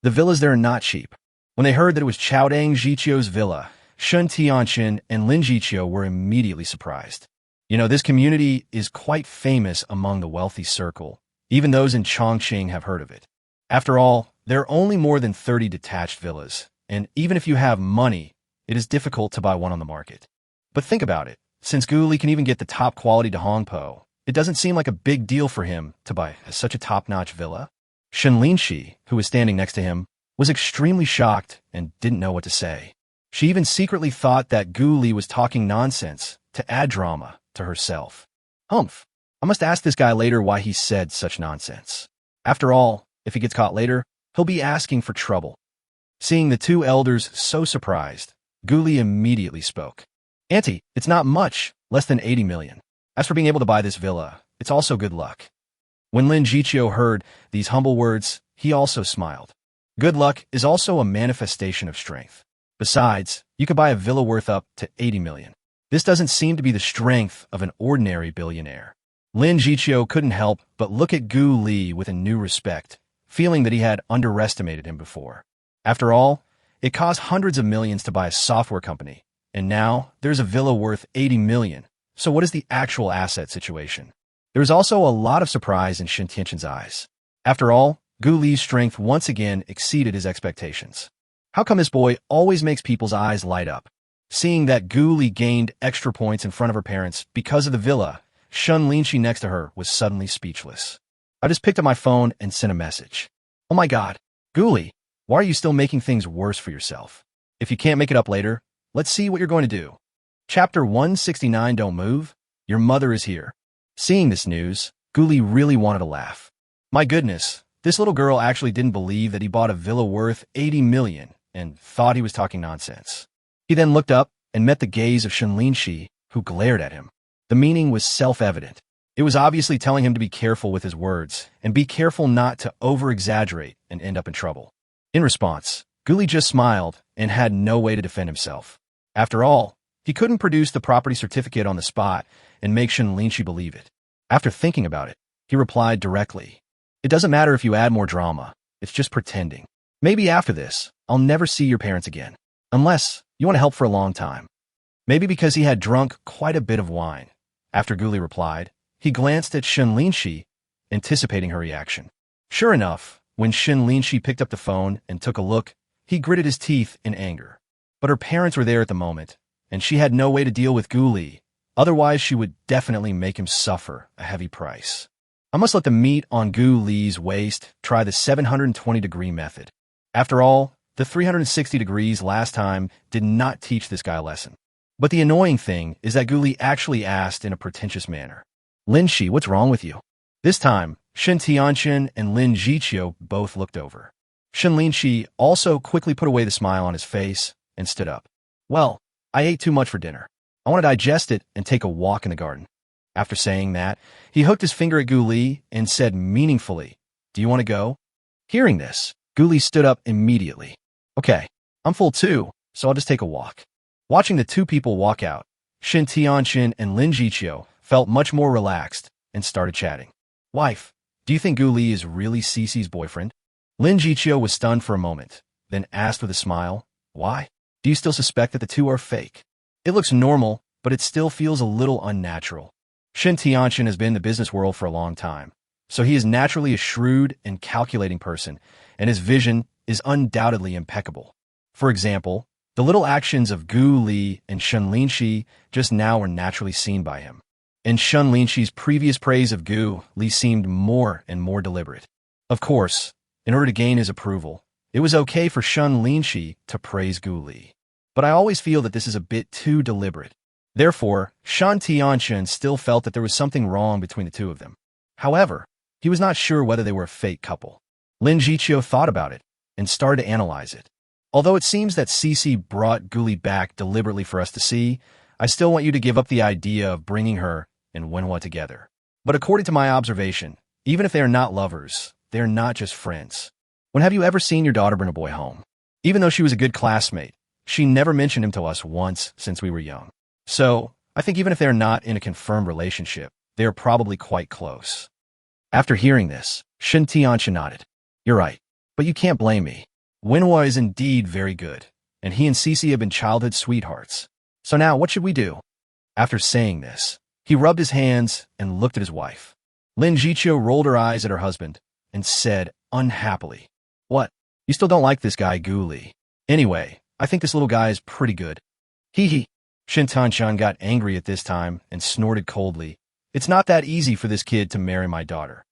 The villas there are not cheap. When they heard that it was Chaodang Jiqiu's villa, Shen Tianchen and Lin Jiqiu were immediately surprised. You know, this community is quite famous among the wealthy circle. Even those in Chongqing have heard of it. After all, there are only more than 30 detached villas, and even if you have money, it is difficult to buy one on the market. But think about it. Since Gu Li can even get the top quality Hongpo, it doesn't seem like a big deal for him to buy such a top-notch villa. Shen Linxi, who was standing next to him, was extremely shocked and didn't know what to say. She even secretly thought that Gu Li was talking nonsense to add drama to herself. Humph, I must ask this guy later why he said such nonsense. After all, if he gets caught later, he'll be asking for trouble. Seeing the two elders so surprised, Gu Li immediately spoke. Auntie, it's not much, less than 80 million. As for being able to buy this villa, it's also good luck. When Lin Jiqiu heard these humble words, he also smiled. Good luck is also a manifestation of strength. Besides, you could buy a villa worth up to 80 million. This doesn't seem to be the strength of an ordinary billionaire. Lin Jiqiu couldn't help but look at Gu Li with a new respect, feeling that he had underestimated him before. After all, it cost hundreds of millions to buy a software company, and now there's a villa worth 80 million. So what is the actual asset situation? There was also a lot of surprise in Shen Tianxin's eyes. After all, Gu Li's strength once again exceeded his expectations. How come this boy always makes people's eyes light up? Seeing that Gu Li gained extra points in front of her parents because of the villa, Shen Linxi next to her was suddenly speechless. I just picked up my phone and sent a message. Oh my god, Gu Li, why are you still making things worse for yourself? If you can't make it up later, let's see what you're going to do. Chapter 169. Don't move. Your mother is here. Seeing this news, Gu Li really wanted to laugh. My goodness, this little girl actually didn't believe that he bought a villa worth 80 million and thought he was talking nonsense. He then looked up and met the gaze of Shen Linxi, who glared at him. The meaning was self-evident. It was obviously telling him to be careful with his words and be careful not to over-exaggerate and end up in trouble. In response, Gu Li just smiled and had no way to defend himself. After all, he couldn't produce the property certificate on the spot and make Shen Linxi believe it. After thinking about it, he replied directly, "It doesn't matter if you add more drama. It's just pretending. Maybe after this, I'll never see your parents again. Unless you want to help for a long time." Maybe because he had drunk quite a bit of wine. After Gu Li replied, he glanced at Shen Linxi, anticipating her reaction. Sure enough, when Shen Linxi picked up the phone and took a look, he gritted his teeth in anger. But her parents were there at the moment, and she had no way to deal with Gu Li. Otherwise, she would definitely make him suffer a heavy price. I must let the meat on Gu Li's waist try the 720-degree method. After all, the 360 degrees last time did not teach this guy a lesson. But the annoying thing is that Gu Li actually asked in a pretentious manner, "Linxi, what's wrong with you?" This time, Shen Tianchen and Lin Jiqiu both looked over. Shen Linxi also quickly put away the smile on his face and stood up. "Well, I ate too much for dinner. I want to digest it and take a walk in the garden." After saying that, he hooked his finger at Gu Li and said meaningfully, "Do you want to go?" Hearing this, Gu Li stood up immediately. "Okay, I'm full too, so I'll just take a walk." Watching the two people walk out, Shen Tianchen and Lin Jiqiu felt much more relaxed and started chatting. "Wife, do you think Gu Li is really Cece's boyfriend?" Lin Jiqiu was stunned for a moment, then asked with a smile, "Why? Do you still suspect that the two are fake?" "It looks normal, but it still feels a little unnatural." Shen Tianchen has been in the business world for a long time, so he is naturally a shrewd and calculating person, and his vision is undoubtedly impeccable. For example, the little actions of Gu Li and Shen Linxi just now were naturally seen by him. And Shen Linxi's previous praise of Gu Li seemed more and more deliberate. Of course, in order to gain his approval, it was okay for Shen Linxi to praise Gu Li. But I always feel that this is a bit too deliberate. Therefore, Shen Tianchen still felt that there was something wrong between the two of them. However, he was not sure whether they were a fake couple. Lin Jiqiu thought about it and started to analyze it. "Although it seems that Cece brought Gu Li back deliberately for us to see, I still want you to give up the idea of bringing her and Wenhua together. But according to my observation, even if they are not lovers, they are not just friends. When have you ever seen your daughter bring a boy home? Even though she was a good classmate, she never mentioned him to us once since we were young. So, I think even if they are not in a confirmed relationship, they are probably quite close." After hearing this, Shen Tianchen nodded. "You're right, but you can't blame me. Wenhua is indeed very good, and he and Cece have been childhood sweethearts. So now, what should we do?" After saying this, he rubbed his hands and looked at his wife. Lin Jiqiu rolled her eyes at her husband and said unhappily, "What? You still don't like this guy, Gu Li? Anyway, I think this little guy is pretty good." "Hee hee." Shen Tianchen got angry at this time and snorted coldly. "It's not that easy for this kid to marry my daughter."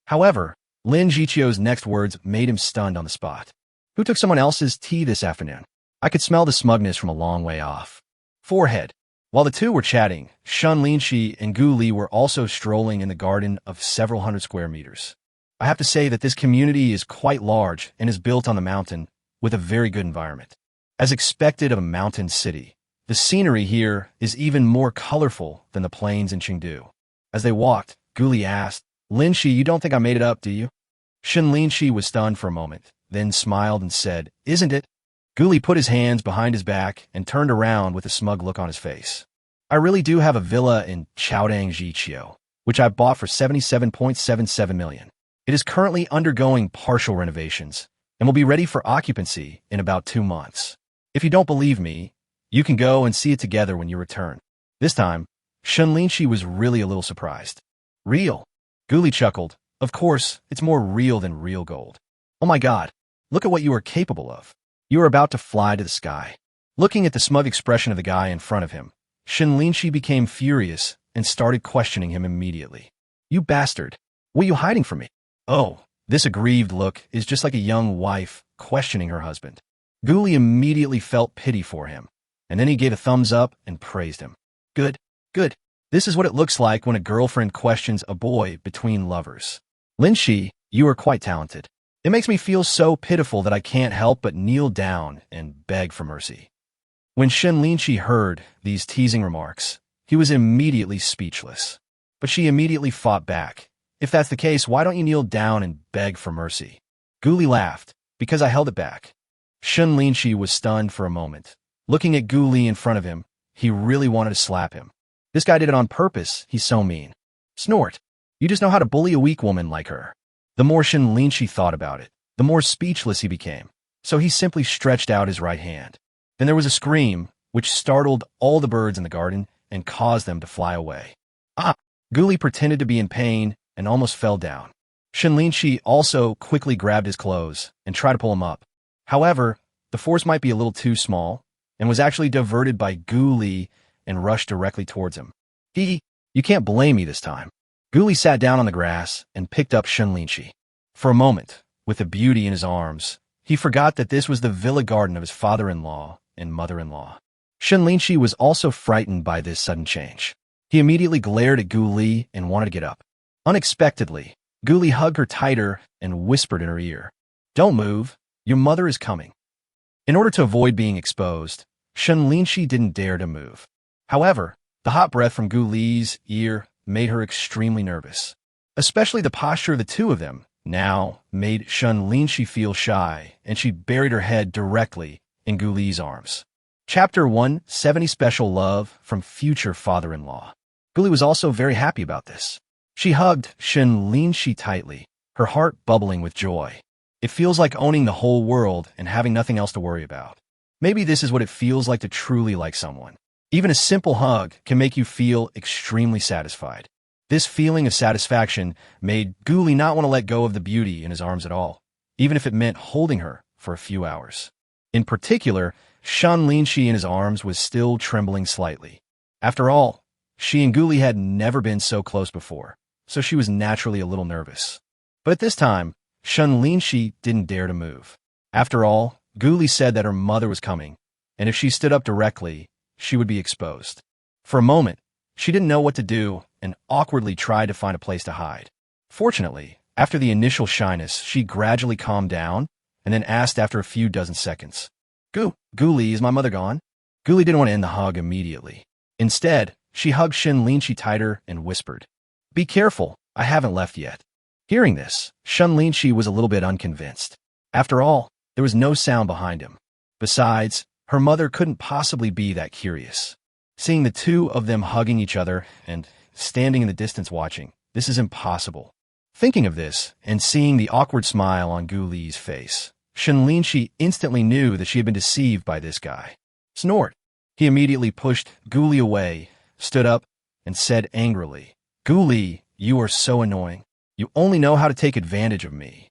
However, Lin Jiqiu's next words made him stunned on the spot. "Who took someone else's tea this afternoon?" I could smell the smugness from a long way off. Forehead. While the two were chatting, Shen Linxi and Gu Li were also strolling in the garden of several hundred square meters. I have to say that this community is quite large and is built on the mountain with a very good environment. As expected of a mountain city, the scenery here is even more colorful than the plains in Chengdu. As they walked, Gu Li asked, "Linxi, you don't think I made it up, do you?" Shen Linxi was stunned for a moment, then smiled and said, "Isn't it?" Gu Li put his hands behind his back and turned around with a smug look on his face. "I really do have a villa in Chaodang Jiqiu, which I bought for 77.77 million. It is currently undergoing partial renovations and will be ready for occupancy in about 2 months. If you don't believe me, you can go and see it together when you return." This time, Shen Linxi was really a little surprised. "Real?" Gu Li chuckled. "Of course, it's more real than real gold. Oh my god, look at what you are capable of. You are about to fly to the sky. Looking at the smug expression of the guy in front of him, Shen Linxi became furious and started questioning him immediately. You bastard! What are you hiding from me? Oh, this aggrieved look is just like a young wife questioning her husband. Gu Li immediately felt pity for him, and then he gave a thumbs up and praised him. Good, good. This is what it looks like when a girlfriend questions a boy between lovers. Linxi, you are quite talented. It makes me feel so pitiful that I can't help but kneel down and beg for mercy. When Shen Linxi heard these teasing remarks, he was immediately speechless. But she immediately fought back. If that's the case, why don't you kneel down and beg for mercy? Gu Li laughed, because I held it back. Shen Linxi was stunned for a moment. Looking at Gu Li in front of him, he really wanted to slap him. This guy did it on purpose, he's so mean. Snort. You just know how to bully a weak woman like her. The more Shen Linxi thought about it, the more speechless he became. So he simply stretched out his right hand. Then there was a scream, which startled all the birds in the garden and caused them to fly away. Ah! Gu Li pretended to be in pain and almost fell down. Shen Linxi also quickly grabbed his clothes and tried to pull him up. However, the force might be a little too small and was actually diverted by Gu Li and rushed directly towards him. You can't blame me this time. Gu Li sat down on the grass and picked up Shen Linxi. For a moment, with the beauty in his arms, he forgot that this was the villa garden of his father-in-law and mother-in-law. Shen Linxi was also frightened by this sudden change. He immediately glared at Gu Li and wanted to get up. Unexpectedly, Gu Li hugged her tighter and whispered in her ear, "Don't move, your mother is coming." In order to avoid being exposed, Shen Linxi didn't dare to move. However, the hot breath from Gu Li's ear made her extremely nervous. Especially the posture of the two of them now made Shen Linxi feel shy, and she buried her head directly in Gu Li's arms. Chapter 170 Special Love from Future Father-in-Law. Gu Li was also very happy about this. She hugged Shen Linxi tightly, her heart bubbling with joy. It feels like owning the whole world and having nothing else to worry about. Maybe this is what it feels like to truly like someone. Even a simple hug can make you feel extremely satisfied. This feeling of satisfaction made Gu Li not want to let go of the beauty in his arms at all, even if it meant holding her for a few hours. In particular, Shen Linxi in his arms was still trembling slightly. After all, she and Gu Li had never been so close before, so she was naturally a little nervous. But at this time, Shen Linxi didn't dare to move. After all, Gu Li said that her mother was coming, and if she stood up directly, she would be exposed. For a moment, she didn't know what to do and awkwardly tried to find a place to hide. Fortunately, after the initial shyness, she gradually calmed down and then asked after a few dozen seconds, Gu Li, is my mother gone? Gu Li didn't want to end the hug immediately. Instead, she hugged Shen Linxi tighter and whispered, "Be careful, I haven't left yet." Hearing this, Shen Linxi was a little bit unconvinced. After all, there was no sound behind him. Besides, her mother couldn't possibly be that curious. Seeing the two of them hugging each other and standing in the distance watching, this is impossible. Thinking of this, and seeing the awkward smile on Gu Li's face, Shen Linxi instantly knew that she had been deceived by this guy. Snort! He immediately pushed Gu Li away, stood up, and said angrily, "Gu Li, you are so annoying. You only know how to take advantage of me."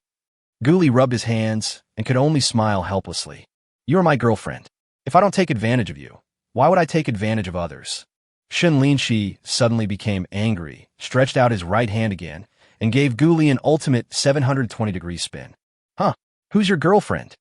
Gu Li rubbed his hands and could only smile helplessly. "You are my girlfriend. If I don't take advantage of you, why would I take advantage of others?" Shen Linxi suddenly became angry, stretched out his right hand again, and gave Gu Li an ultimate 720-degree spin. "Huh? Who's your girlfriend?"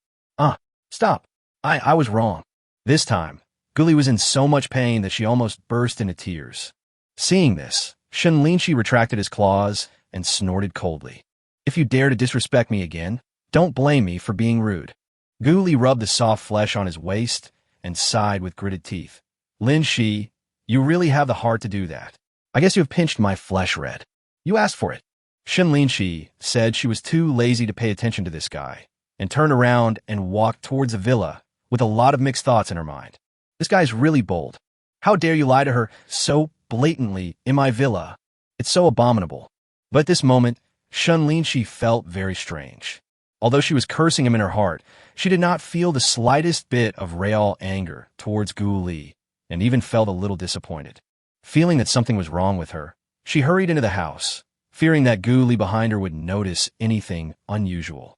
Stop. I was wrong." This time, Gu Li was in so much pain that she almost burst into tears. Seeing this, Shen Linxi retracted his claws and snorted coldly. "If you dare to disrespect me again, don't blame me for being rude." Gu Li rubbed the soft flesh on his waist and sighed with gritted teeth. "Linxi, you really have the heart to do that. I guess you have pinched my flesh red. You asked for it." Shen Linxi said she was too lazy to pay attention to this guy, and turned around and walked towards the villa with a lot of mixed thoughts in her mind. This guy's really bold. How dare you lie to her so blatantly in my villa? It's so abominable. But at this moment, Shen Linxi felt very strange. Although she was cursing him in her heart, she did not feel the slightest bit of real anger towards Gu Li, and even felt a little disappointed. Feeling that something was wrong with her, she hurried into the house, fearing that Gu Li behind her would notice anything unusual.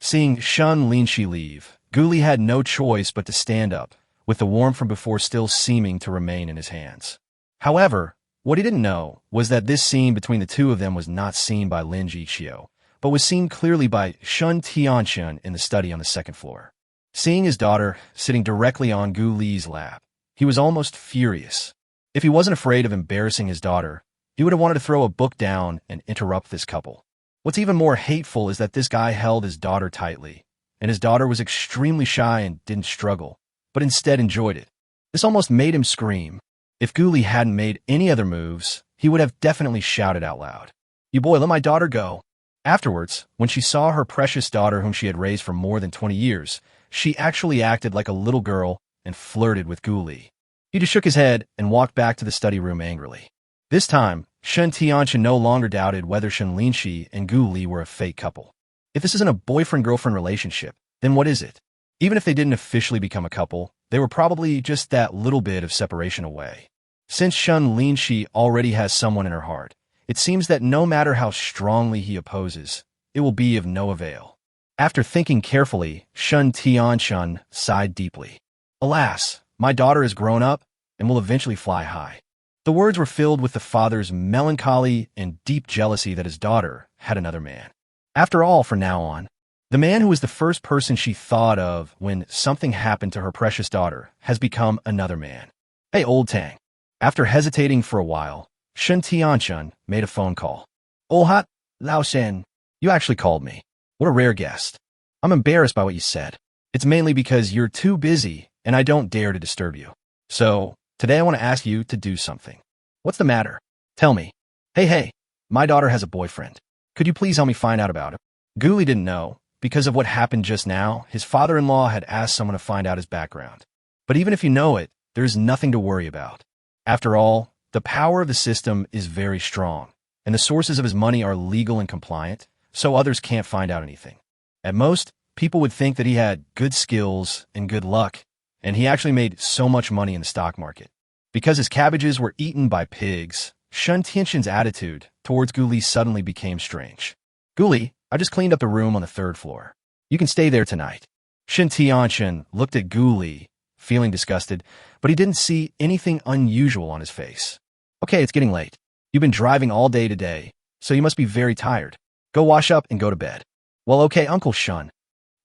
Seeing Shen Linxi leave, Guli had no choice but to stand up, with the warmth from before still seeming to remain in his hands. However, what he didn't know was that this scene between the two of them was not seen by Lin Jiqiu, but was seen clearly by Shen Tianchen in the study on the second floor. Seeing his daughter sitting directly on Gu Li's lap, he was almost furious. If he wasn't afraid of embarrassing his daughter, he would have wanted to throw a book down and interrupt this couple. What's even more hateful is that this guy held his daughter tightly, and his daughter was extremely shy and didn't struggle, but instead enjoyed it. This almost made him scream. If Gu Li hadn't made any other moves, he would have definitely shouted out loud, "You boy, let my daughter go." Afterwards, when she saw her precious daughter whom she had raised for more than 20 years, she actually acted like a little girl and flirted with Gu Li. He just shook his head and walked back to the study room angrily. This time, Shen Tianchen no longer doubted whether Shen Linxi and Gu Li were a fake couple. If this isn't a boyfriend-girlfriend relationship, then what is it? Even if they didn't officially become a couple, they were probably just that little bit of separation away. Since Shen Linxi already has someone in her heart, it seems that no matter how strongly he opposes, it will be of no avail. After thinking carefully, Shen Tianchen sighed deeply. Alas, my daughter has grown up and will eventually fly high. The words were filled with the father's melancholy and deep jealousy that his daughter had another man. After all, from now on, the man who was the first person she thought of when something happened to her precious daughter has become another man. Hey, old Tang. After hesitating for a while, Shen Tianchen made a phone call. Oh hot, Lao Shen, you actually called me. What a rare guest. I'm embarrassed by what you said. It's mainly because you're too busy and I don't dare to disturb you. So, today I want to ask you to do something. What's the matter? Tell me. Hey, my daughter has a boyfriend. Could you please help me find out about him? Gu Li didn't know. Because of what happened just now, his father-in-law had asked someone to find out his background. But even if you know it, there's nothing to worry about. After all, the power of the system is very strong, and the sources of his money are legal and compliant, so others can't find out anything. At most, people would think that he had good skills and good luck, and he actually made so much money in the stock market. Because his cabbages were eaten by pigs, Shen Tianxin's attitude towards Gu Li suddenly became strange. Gu Li, I just cleaned up the room on the third floor. You can stay there tonight. Shen Tianchen looked at Gu Li, feeling disgusted, but he didn't see anything unusual on his face. Okay, it's getting late. You've been driving all day today, so you must be very tired. Go wash up and go to bed. Well, okay, Uncle Shen.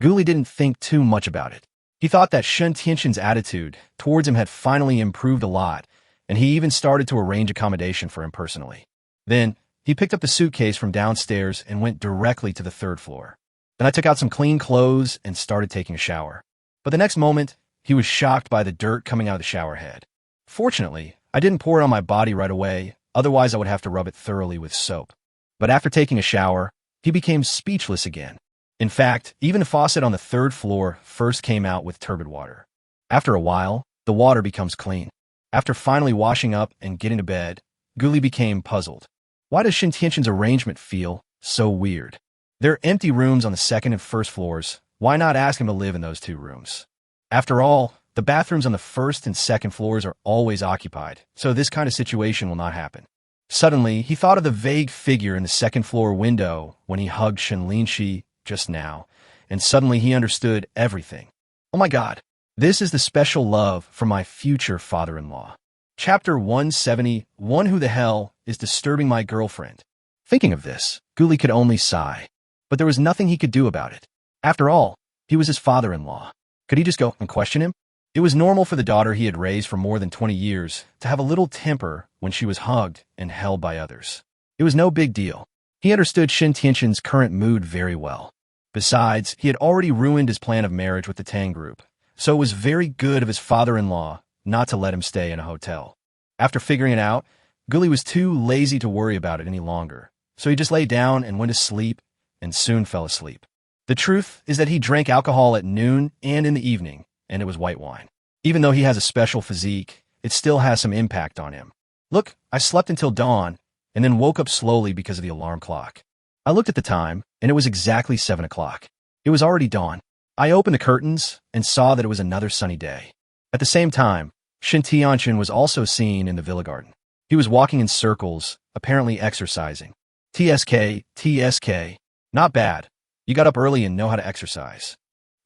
Gu Li didn't think too much about it. He thought that Shen Tianxin's attitude towards him had finally improved a lot, and he even started to arrange accommodation for him personally. Then, he picked up the suitcase from downstairs and went directly to the third floor. Then I took out some clean clothes and started taking a shower. But the next moment, he was shocked by the dirt coming out of the shower head. Fortunately, I didn't pour it on my body right away, otherwise I would have to rub it thoroughly with soap. But after taking a shower, he became speechless again. In fact, even the faucet on the third floor first came out with turbid water. After a while, the water becomes clean. After finally washing up and getting to bed, Gu Li became puzzled. Why does Shen Tianxin's arrangement feel so weird? There are empty rooms on the second and first floors. Why not ask him to live in those two rooms? After all, the bathrooms on the first and second floors are always occupied, so this kind of situation will not happen. Suddenly, he thought of the vague figure in the second floor window when he hugged Shen Linxi just now, and suddenly he understood everything. Oh my God, this is the special love for my future father-in-law. Chapter 171, Who the hell is disturbing my girlfriend? Thinking of this, Gu Li could only sigh. But there was nothing he could do about it. After all, he was his father-in-law. Could he just go and question him? It was normal for the daughter he had raised for more than 20 years to have a little temper when she was hugged and held by others. It was no big deal. He understood Shen Tianxin's current mood very well. Besides, he had already ruined his plan of marriage with the Tang group, so it was very good of his father-in-law not to let him stay in a hotel. After figuring it out, Gu Li was too lazy to worry about it any longer, so he just lay down and went to sleep and soon fell asleep. The truth is that he drank alcohol at noon and in the evening, and it was white wine. Even though he has a special physique, it still has some impact on him. Look, I slept until dawn and then woke up slowly because of the alarm clock. I looked at the time, and it was exactly 7 o'clock. It was already dawn. I opened the curtains and saw that it was another sunny day. At the same time, Shen Tianchen was also seen in the villa garden. He was walking in circles, apparently exercising. TSK. Not bad. You got up early and know how to exercise.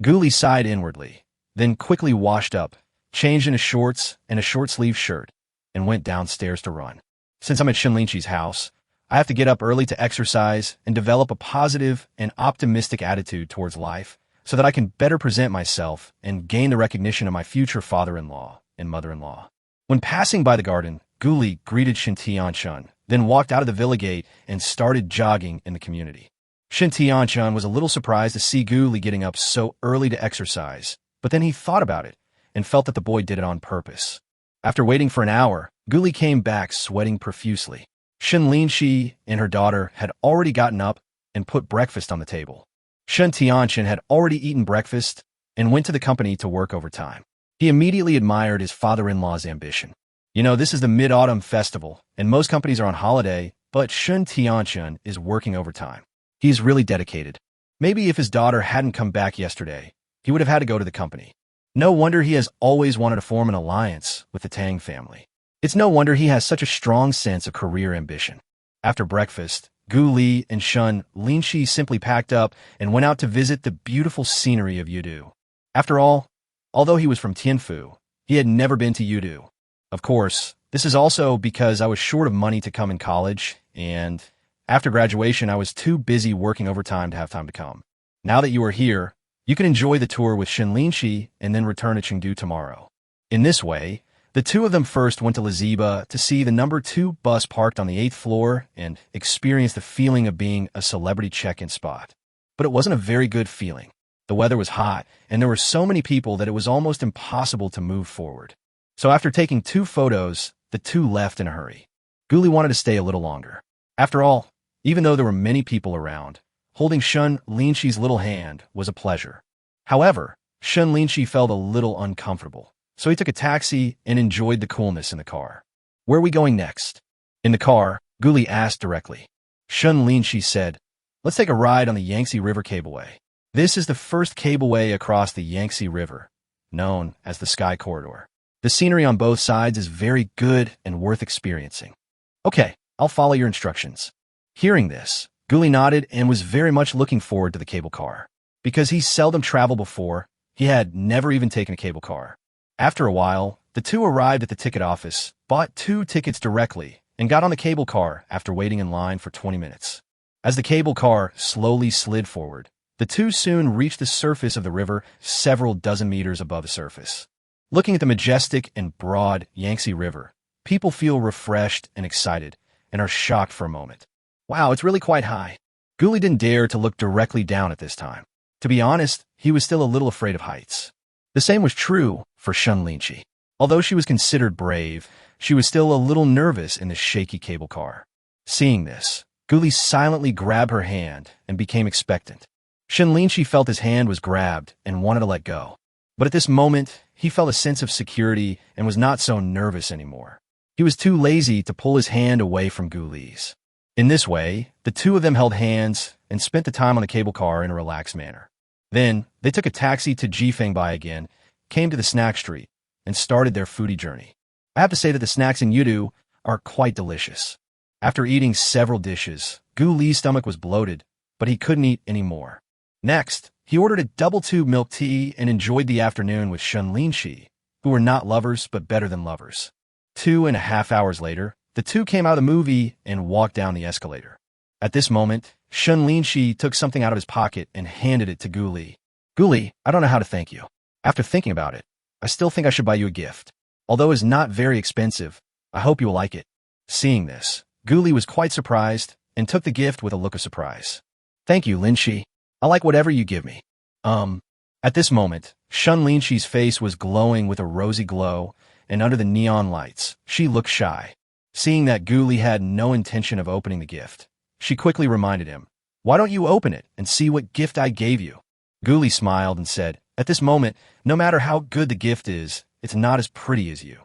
Guli sighed inwardly, then quickly washed up, changed into shorts and a short-sleeved shirt, and went downstairs to run. Since I'm at Shen Linxi's house, I have to get up early to exercise and develop a positive and optimistic attitude towards life so that I can better present myself and gain the recognition of my future father-in-law and mother-in-law. When passing by the garden, Guli greeted Shen Tianchun, then walked out of the villa gate and started jogging in the community. Shen Tianchun was a little surprised to see Guli getting up so early to exercise, but then he thought about it and felt that the boy did it on purpose. After waiting for an hour, Guli came back sweating profusely. Shen Linxi and her daughter had already gotten up and put breakfast on the table. Shen Tianchun had already eaten breakfast and went to the company to work overtime. He immediately admired his father-in-law's ambition. You know, this is the Mid-Autumn Festival, and most companies are on holiday, but Shen Tianchun is working overtime. He is really dedicated. Maybe if his daughter hadn't come back yesterday, he would have had to go to the company. No wonder he has always wanted to form an alliance with the Tang family. It's no wonder he has such a strong sense of career ambition. After breakfast, Gu Li and Shen Linxi simply packed up and went out to visit the beautiful scenery of Yudu. After all, although he was from Tianfu, he had never been to Yudu. Of course, this is also because I was short of money to come in college, and after graduation I was too busy working overtime to have time to come. Now that you are here, you can enjoy the tour with Shen Linxi and then return to Chengdu tomorrow. In this way, the two of them first went to Liziba to see the number 2 bus parked on the 8th floor and experience the feeling of being a celebrity check-in spot. But it wasn't a very good feeling. The weather was hot, and there were so many people that it was almost impossible to move forward. So after taking 2 photos, the two left in a hurry. Guli wanted to stay a little longer. After all, even though there were many people around, holding Shen Linxi's little hand was a pleasure. However, Shen Linxi felt a little uncomfortable, so he took a taxi and enjoyed the coolness in the car. Where are we going next? In the car, Guli asked directly. Shen Linxi said, let's take a ride on the Yangtze River Cableway. This is the first cableway across the Yangtze River, known as the Sky Corridor. The scenery on both sides is very good and worth experiencing. Okay, I'll follow your instructions. Hearing this, Guli nodded and was very much looking forward to the cable car. Because he seldom traveled before, he had never even taken a cable car. After a while, the two arrived at the ticket office, bought 2 tickets directly, and got on the cable car after waiting in line for 20 minutes. As the cable car slowly slid forward, the two soon reached the surface of the river several dozen meters above the surface. Looking at the majestic and broad Yangtze River, people feel refreshed and excited and are shocked for a moment. Wow, it's really quite high. Guli didn't dare to look directly down at this time. To be honest, he was still a little afraid of heights. The same was true for Shen Linxi. Although she was considered brave, she was still a little nervous in the shaky cable car. Seeing this, Guli silently grabbed her hand and became expectant. Shen Linxi felt his hand was grabbed and wanted to let go. But at this moment, he felt a sense of security and was not so nervous anymore. He was too lazy to pull his hand away from Guli's. In this way, the two of them held hands and spent the time on the cable car in a relaxed manner. Then, they took a taxi to Jifengbai again, came to the snack street, and started their foodie journey. I have to say that the snacks in Yudu are quite delicious. After eating several dishes, Gu Li's stomach was bloated, but he couldn't eat any more. Next, he ordered a double tube milk tea and enjoyed the afternoon with Shen Linxi, who were not lovers but better than lovers. 2.5 hours later, the two came out of the movie and walked down the escalator. At this moment, Shen Linxi took something out of his pocket and handed it to Gu Li. Gu Li, I don't know how to thank you. After thinking about it, I still think I should buy you a gift. Although it's not very expensive, I hope you will like it. Seeing this, Gu Li was quite surprised and took the gift with a look of surprise. Thank you, Linxi. I like whatever you give me. At this moment, Shen Linxi's face was glowing with a rosy glow, and under the neon lights, she looked shy. Seeing that Gu Li had no intention of opening the gift, she quickly reminded him, why don't you open it and see what gift I gave you? Gu Li smiled and said, at this moment, no matter how good the gift is, it's not as pretty as you.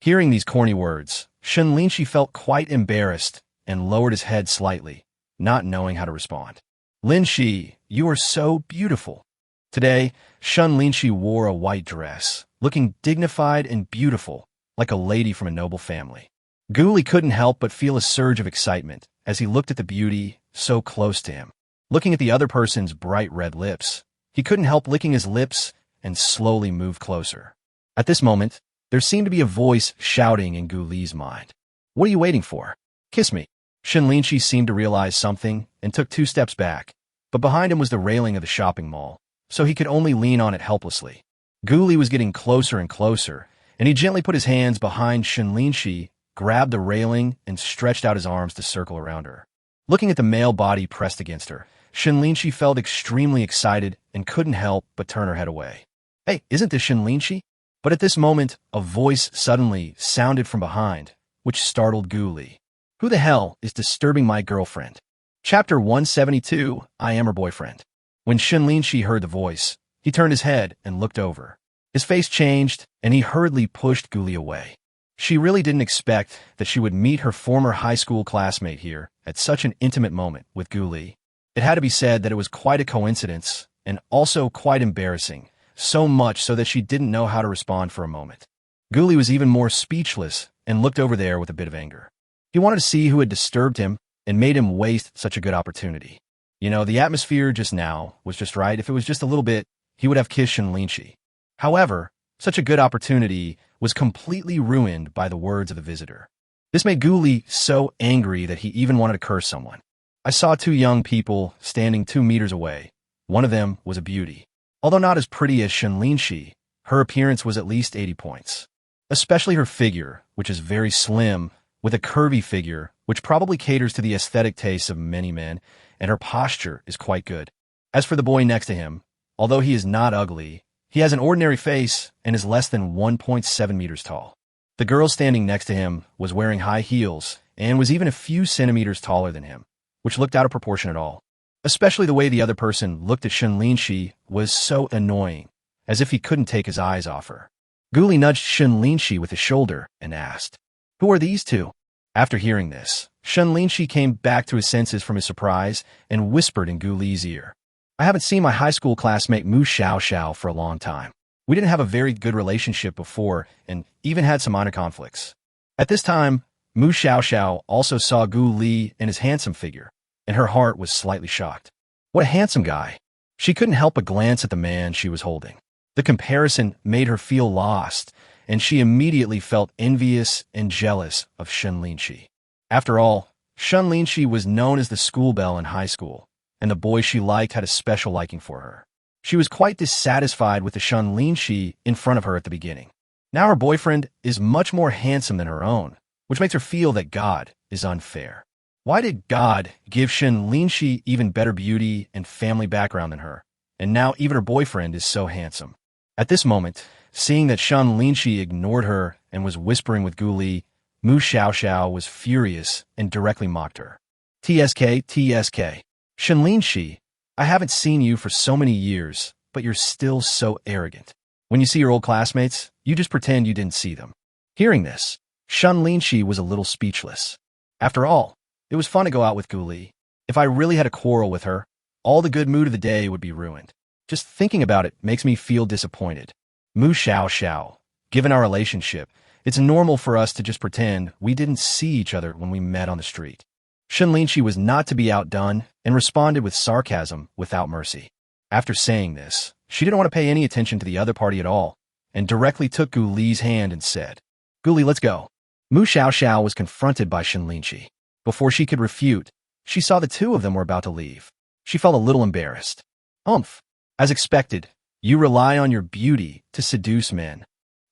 Hearing these corny words, Shen Linxi felt quite embarrassed and lowered his head slightly, not knowing how to respond. Linxi, you are so beautiful. Today, Shen Linxi wore a white dress, looking dignified and beautiful, like a lady from a noble family. Gu Li couldn't help but feel a surge of excitement as he looked at the beauty so close to him. Looking at the other person's bright red lips, he couldn't help licking his lips and slowly moved closer. At this moment, there seemed to be a voice shouting in Gu Li's mind. "What are you waiting for? Kiss me." Shen Linxi seemed to realize something and took 2 steps back, but behind him was the railing of the shopping mall, so he could only lean on it helplessly. Gu Li was getting closer and closer, and he gently put his hands behind Shen Linxi, grabbed the railing, and stretched out his arms to circle around her. Looking at the male body pressed against her, Shen Linxi felt extremely excited and couldn't help but turn her head away. "Hey, isn't this Shen Linxi?" But at this moment, a voice suddenly sounded from behind, which startled Gu Li. "Who the hell is disturbing my girlfriend?" Chapter 172, I Am Her Boyfriend. When Shen Linxi heard the voice, he turned his head and looked over. His face changed, and he hurriedly pushed Gu Li away. She really didn't expect that she would meet her former high school classmate here at such an intimate moment with Gu Li. It had to be said that it was quite a coincidence, and also quite embarrassing, so much so that she didn't know how to respond for a moment. Gu Li was even more speechless and looked over there with a bit of anger. He wanted to see who had disturbed him and made him waste such a good opportunity. You know, the atmosphere just now was just right. If it was just a little bit, he would have kissed Shen Linxi. However, such a good opportunity was completely ruined by the words of the visitor. This made Gu Li so angry that he even wanted to curse someone. "I saw 2 young people standing 2 meters away. One of them was a beauty. Although not as pretty as Shen Linxi, her appearance was at least 80 points. Especially her figure, which is very slim, with a curvy figure, which probably caters to the aesthetic tastes of many men, and her posture is quite good. As for the boy next to him, although he is not ugly, he has an ordinary face and is less than 1.7 meters tall. The girl standing next to him was wearing high heels and was even a few centimeters taller than him, which looked out of proportion at all. Especially the way the other person looked at Shen Linxi was so annoying, as if he couldn't take his eyes off her. Gu Li nudged Shen Linxi with his shoulder and asked, "Who are these 2? After hearing this, Shen Linxi came back to his senses from his surprise and whispered in Gu Li's ear, "I haven't seen my high school classmate Mu Xiaoxiao for a long time. We didn't have a very good relationship before and even had some minor conflicts." At this time, Mu Xiaoxiao also saw Gu Li and his handsome figure, and her heart was slightly shocked. What a handsome guy. She couldn't help but glance at the man she was holding. The comparison made her feel lost, and she immediately felt envious and jealous of Shen Linxi. After all, Shen Linxi was known as the school belle in high school, and the boy she liked had a special liking for her. She was quite dissatisfied with the Shen Linxi in front of her at the beginning. Now her boyfriend is much more handsome than her own, which makes her feel that God is unfair. Why did God give Shen Linxi even better beauty and family background than her, and now even her boyfriend is so handsome? At this moment, seeing that Shen Linxi ignored her and was whispering with Gu Li, Mu Xiaoxiao was furious and directly mocked her. "TSK, TSK. Shen Linxi, I haven't seen you for so many years, but you're still so arrogant. When you see your old classmates, you just pretend you didn't see them." Hearing this, Shen Linxi was a little speechless. After all, it was fun to go out with Gu Li. If I really had a quarrel with her, all the good mood of the day would be ruined. Just thinking about it makes me feel disappointed. Mu Xiaoxiao, given our relationship, it's normal for us to just pretend we didn't see each other when we met on the street. Shen Linxi was not to be outdone and responded with sarcasm without mercy. After saying this, she didn't want to pay any attention to the other party at all, and directly took Gu Li's hand and said, "Gu Li, let's go." Mu Xiaoxiao was confronted by Shen Linxi. Before she could refute, she saw the 2 of them were about to leave. She felt a little embarrassed. "Umph. As expected, you rely on your beauty to seduce men."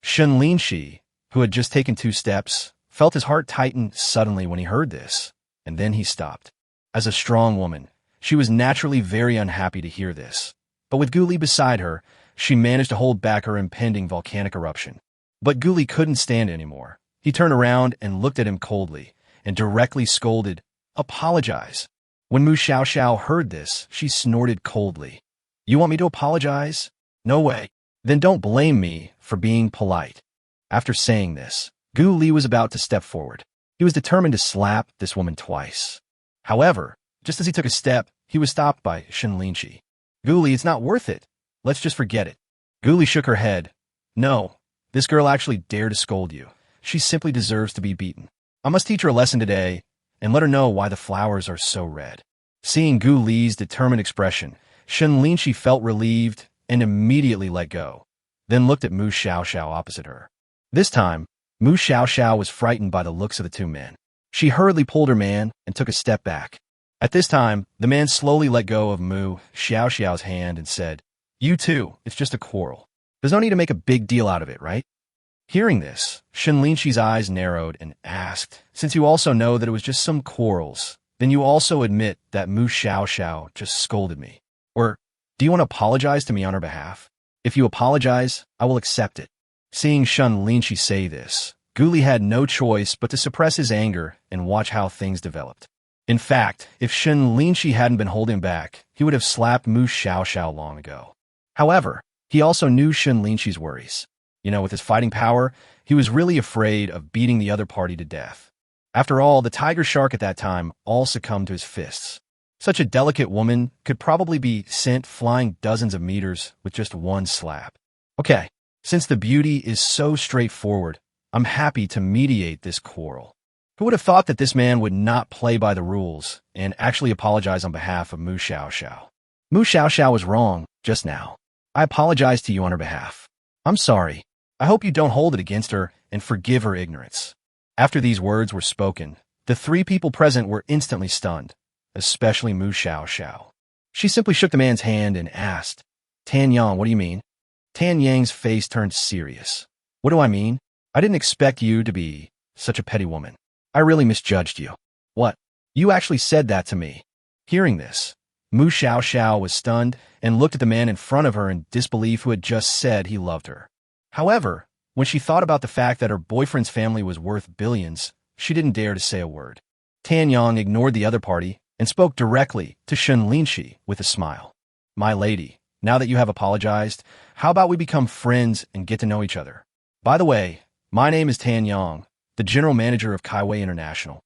Shen Linxi, who had just taken 2 steps, felt his heart tighten suddenly when he heard this, and then he stopped. As a strong woman, she was naturally very unhappy to hear this. But with Gu Li beside her, she managed to hold back her impending volcanic eruption. But Gu Li couldn't stand it anymore. He turned around and looked at him coldly, and directly scolded, "Apologize." When Mu Xiaoxiao heard this, she snorted coldly. "You want me to apologize? No way. Then don't blame me for being polite." After saying this, Gu Li was about to step forward. He was determined to slap this woman twice. However, just as he took a step, he was stopped by Shen Linxi. "Gu Li, it's not worth it. Let's just forget it." Gu Li shook her head. "No, this girl actually dared to scold you. She simply deserves to be beaten. I must teach her a lesson today and let her know why the flowers are so red." Seeing Gu Li's determined expression, Shen Linxi felt relieved and immediately let go, then looked at Mu Xiaoxiao opposite her. This time, Mu Xiaoxiao was frightened by the looks of the two men. She hurriedly pulled her man and took a step back. At this time, the man slowly let go of Mu Xiaoxiao's hand and said, "You too, it's just a quarrel. There's no need to make a big deal out of it, right?" Hearing this, Shen Linxi's eyes narrowed and asked, "Since you also know that it was just some quarrels, then you also admit that Mu Xiaoxiao just scolded me. Or, do you want to apologize to me on her behalf? If you apologize, I will accept it." Seeing Shen Linxi say this, Gu Li had no choice but to suppress his anger and watch how things developed. In fact, if Shen Linxi hadn't been holding back, he would have slapped Mu Xiaoxiao long ago. However, he also knew Shen Linxi's worries. With his fighting power, he was really afraid of beating the other party to death. After all, the tiger shark at that time all succumbed to his fists. Such a delicate woman could probably be sent flying dozens of meters with just one slap. Okay, since the beauty is so straightforward, I'm happy to mediate this quarrel. Who would have thought that this man would not play by the rules and actually apologize on behalf of Mu Xiaoxiao? Mu Xiaoxiao was wrong just now. I apologize to you on her behalf. I'm sorry. I hope you don't hold it against her and forgive her ignorance. After these words were spoken, the three people present were instantly stunned, especially Mu Xiaoxiao. She simply shook the man's hand and asked, "Tan Yang, what do you mean?" Tan Yang's face turned serious. "What do I mean? I didn't expect you to be such a petty woman. I really misjudged you." "What? You actually said that to me?" Hearing this, Mu Xiaoxiao was stunned and looked at the man in front of her in disbelief who had just said he loved her. However, when she thought about the fact that her boyfriend's family was worth billions, she didn't dare to say a word. Tan Yang ignored the other party and spoke directly to Shen Linxi with a smile. "My lady, now that you have apologized, how about we become friends and get to know each other? By the way, my name is Tan Yang, the general manager of Kaiwei International."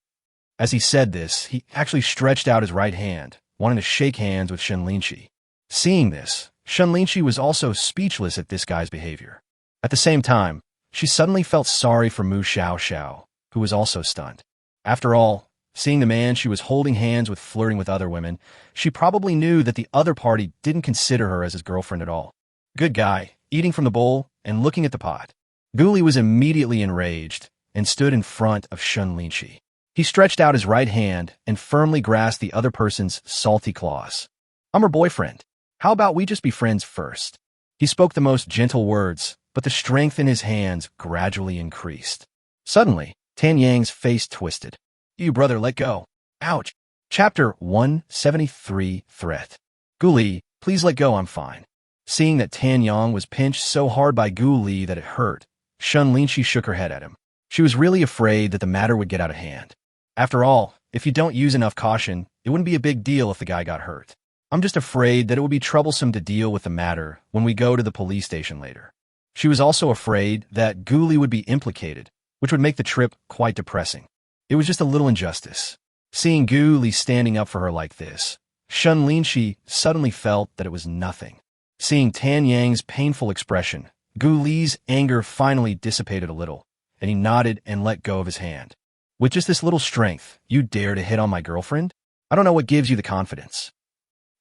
As he said this, he actually stretched out his right hand, wanting to shake hands with Shen Linxi. Seeing this, Shen Linxi was also speechless at this guy's behavior. At the same time, she suddenly felt sorry for Mu Xiaoxiao, who was also stunned. After all, seeing the man she was holding hands with flirting with other women, she probably knew that the other party didn't consider her as his girlfriend at all. Good guy, eating from the bowl and looking at the pot. Gu Li was immediately enraged and stood in front of Shen Linxi. He stretched out his right hand and firmly grasped the other person's salty claws. "I'm her boyfriend. How about we just be friends first?" He spoke the most gentle words, but the strength in his hands gradually increased. Suddenly, Tan Yang's face twisted. "You brother, let go." Ouch. Chapter 173 Threat. "Gu Li, please let go, I'm fine." Seeing that Tan Yang was pinched so hard by Gu Li that it hurt, Shen Linxi shook her head at him. She was really afraid that the matter would get out of hand. After all, if you don't use enough caution, it wouldn't be a big deal if the guy got hurt. I'm just afraid that it would be troublesome to deal with the matter when we go to the police station later. She was also afraid that Gu Li would be implicated, which would make the trip quite depressing. It was just a little injustice. Seeing Gu Li standing up for her like this, Shen Linxi suddenly felt that it was nothing. Seeing Tan Yang's painful expression, Gu Li's anger finally dissipated a little, and he nodded and let go of his hand. "With just this little strength, you dare to hit on my girlfriend? I don't know what gives you the confidence."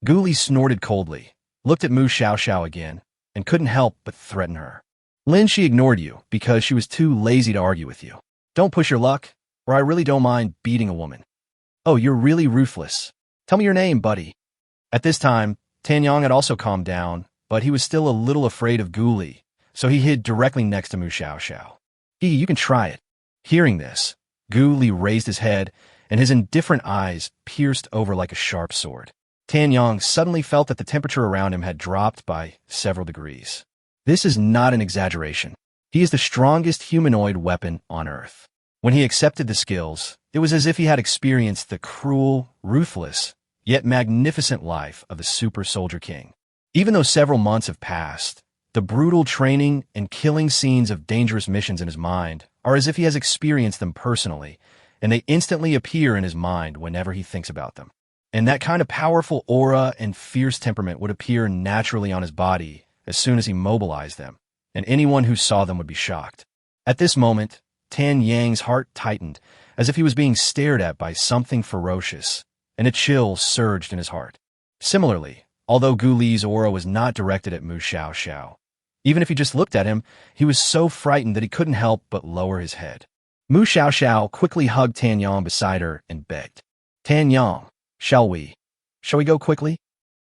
Gu Li snorted coldly, looked at Mu Xiaoxiao again, and couldn't help but threaten her. "Linxi ignored you because she was too lazy to argue with you. Don't push your luck, or I really don't mind beating a woman." "Oh, you're really ruthless. Tell me your name, buddy." At this time, Tan Yang had also calmed down, but he was still a little afraid of Gu Li, so he hid directly next to Mu Xiaoxiao. You can try it." Hearing this, Gu Li raised his head, and his indifferent eyes pierced over like a sharp sword. Tan Yang suddenly felt that the temperature around him had dropped by several degrees. This is not an exaggeration. He is the strongest humanoid weapon on Earth. When he accepted the skills, it was as if he had experienced the cruel, ruthless, yet magnificent life of the Super Soldier King. Even though several months have passed, the brutal training and killing scenes of dangerous missions in his mind are as if he has experienced them personally, and they instantly appear in his mind whenever he thinks about them. And that kind of powerful aura and fierce temperament would appear naturally on his body as soon as he mobilized them, and anyone who saw them would be shocked. At this moment, Tan Yang's heart tightened, as if he was being stared at by something ferocious, and a chill surged in his heart. Similarly, although Gu Li's aura was not directed at Mu Xiaoxiao, even if he just looked at him, he was so frightened that he couldn't help but lower his head. Mu Xiaoxiao quickly hugged Tan Yang beside her and begged, "Tan Yang, shall we go quickly?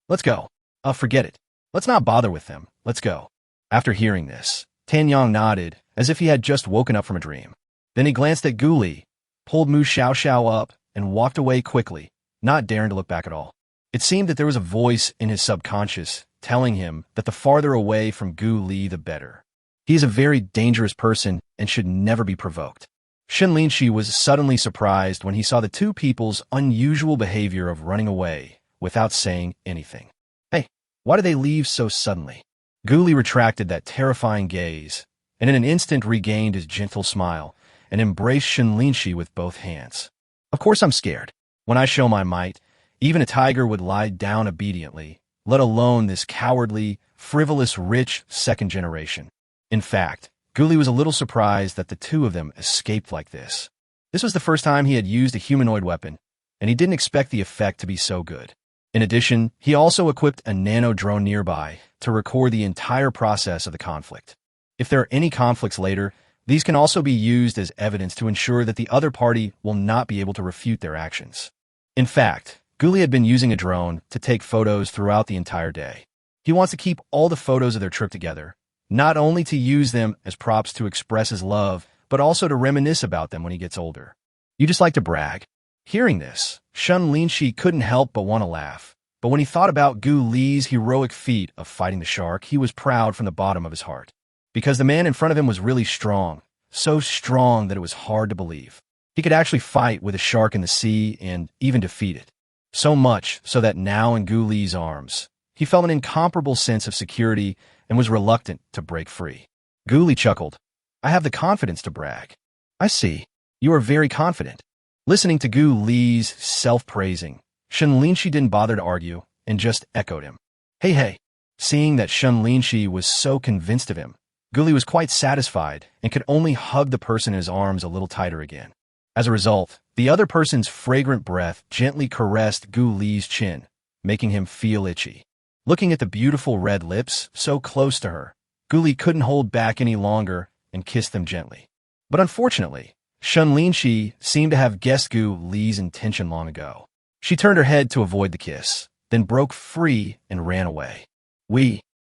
Let's go. Forget it. Let's not bother with them. Let's go." After hearing this, Tan Yang nodded as if he had just woken up from a dream. Then he glanced at Gu Li, pulled Mu Xiaoxiao up, and walked away quickly, not daring to look back at all. It seemed that there was a voice in his subconscious telling him that the farther away from Gu Li, the better. He is a very dangerous person and should never be provoked. Shen Linxi was suddenly surprised when he saw the two people's unusual behavior of running away without saying anything. Hey, why did they leave so suddenly? Gu Li retracted that terrifying gaze, and in an instant regained his gentle smile and embraced Shen Linxi with both hands. Of course I'm scared. When I show my might, even a tiger would lie down obediently, let alone this cowardly, frivolous, rich second generation. In fact, Gu Li was a little surprised that the two of them escaped like this. This was the first time he had used a humanoid weapon, and he didn't expect the effect to be so good. In addition, he also equipped a nano drone nearby to record the entire process of the conflict. If there are any conflicts later, these can also be used as evidence to ensure that the other party will not be able to refute their actions. In fact, Gu Li had been using a drone to take photos throughout the entire day. He wants to keep all the photos of their trip together, not only to use them as props to express his love, but also to reminisce about them when he gets older. You just like to brag. Hearing this, Shen Linxi couldn't help but want to laugh. But when he thought about Gu Li's heroic feat of fighting the shark, he was proud from the bottom of his heart. Because the man in front of him was really strong, so strong that it was hard to believe. He could actually fight with a shark in the sea and even defeat it. So much so that now in Gu Li's arms, he felt an incomparable sense of security and was reluctant to break free. Gu Li chuckled. I have the confidence to brag. I see. You are very confident. Listening to Gu Li's self-praising, Shen Linxi didn't bother to argue and just echoed him. Hey. Seeing that Shen Linxi was so convinced of him, Gu Li was quite satisfied and could only hug the person in his arms a little tighter again. As a result, the other person's fragrant breath gently caressed Gu Li's chin, making him feel itchy. Looking at the beautiful red lips so close to her, Gu Li couldn't hold back any longer and kissed them gently. But unfortunately, Shen Linxi seemed to have guessed Gu Li's intention long ago. She turned her head to avoid the kiss, then broke free and ran away.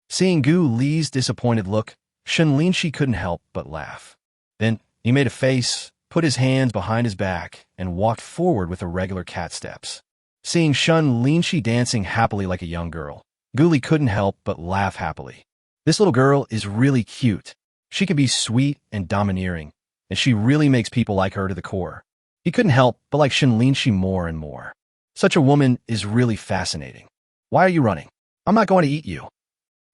Seeing Gu Li's disappointed look, Shen Linxi couldn't help but laugh. Then he made a face, put his hands behind his back, and walked forward with irregular cat steps. Seeing Shen Linxi dancing happily like a young girl, Gu Li couldn't help but laugh happily. This little girl is really cute. She can be sweet and domineering, and she really makes people like her to the core. He couldn't help but like Shen Linxi more and more. Such a woman is really fascinating. Why are you running? I'm not going to eat you.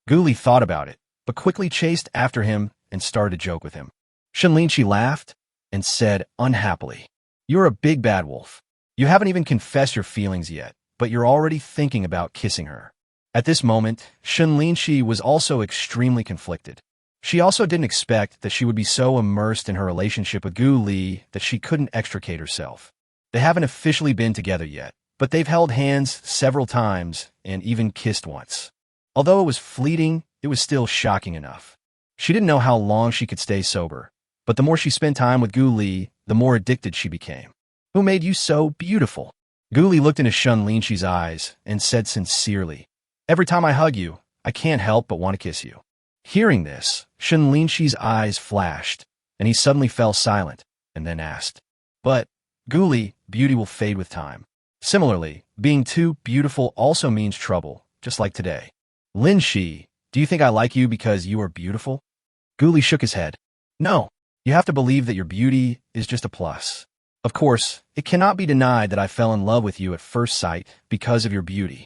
Gu Li thought about it, but quickly chased after him and started to joke with him. Shen Linxi laughed and said unhappily, You're a big bad wolf. You haven't even confessed your feelings yet, but you're already thinking about kissing her. At this moment, Shen Linxi was also extremely conflicted. She also didn't expect that she would be so immersed in her relationship with Gu Li that she couldn't extricate herself. They haven't officially been together yet, but they've held hands several times and even kissed once. Although it was fleeting, it was still shocking enough. She didn't know how long she could stay sober, but the more she spent time with Gu Li, the more addicted she became. Who made you so beautiful? Gu Li looked into Shen Linxi's eyes and said sincerely, Every time I hug you, I can't help but want to kiss you. Hearing this, Shen Linxi's eyes flashed, and he suddenly fell silent, and then asked, But, Gu Li, beauty will fade with time. Similarly, being too beautiful also means trouble, just like today. Linxi, do you think I like you because you are beautiful? Gu Li shook his head. No, you have to believe that your beauty is just a plus. Of course, it cannot be denied that I fell in love with you at first sight because of your beauty.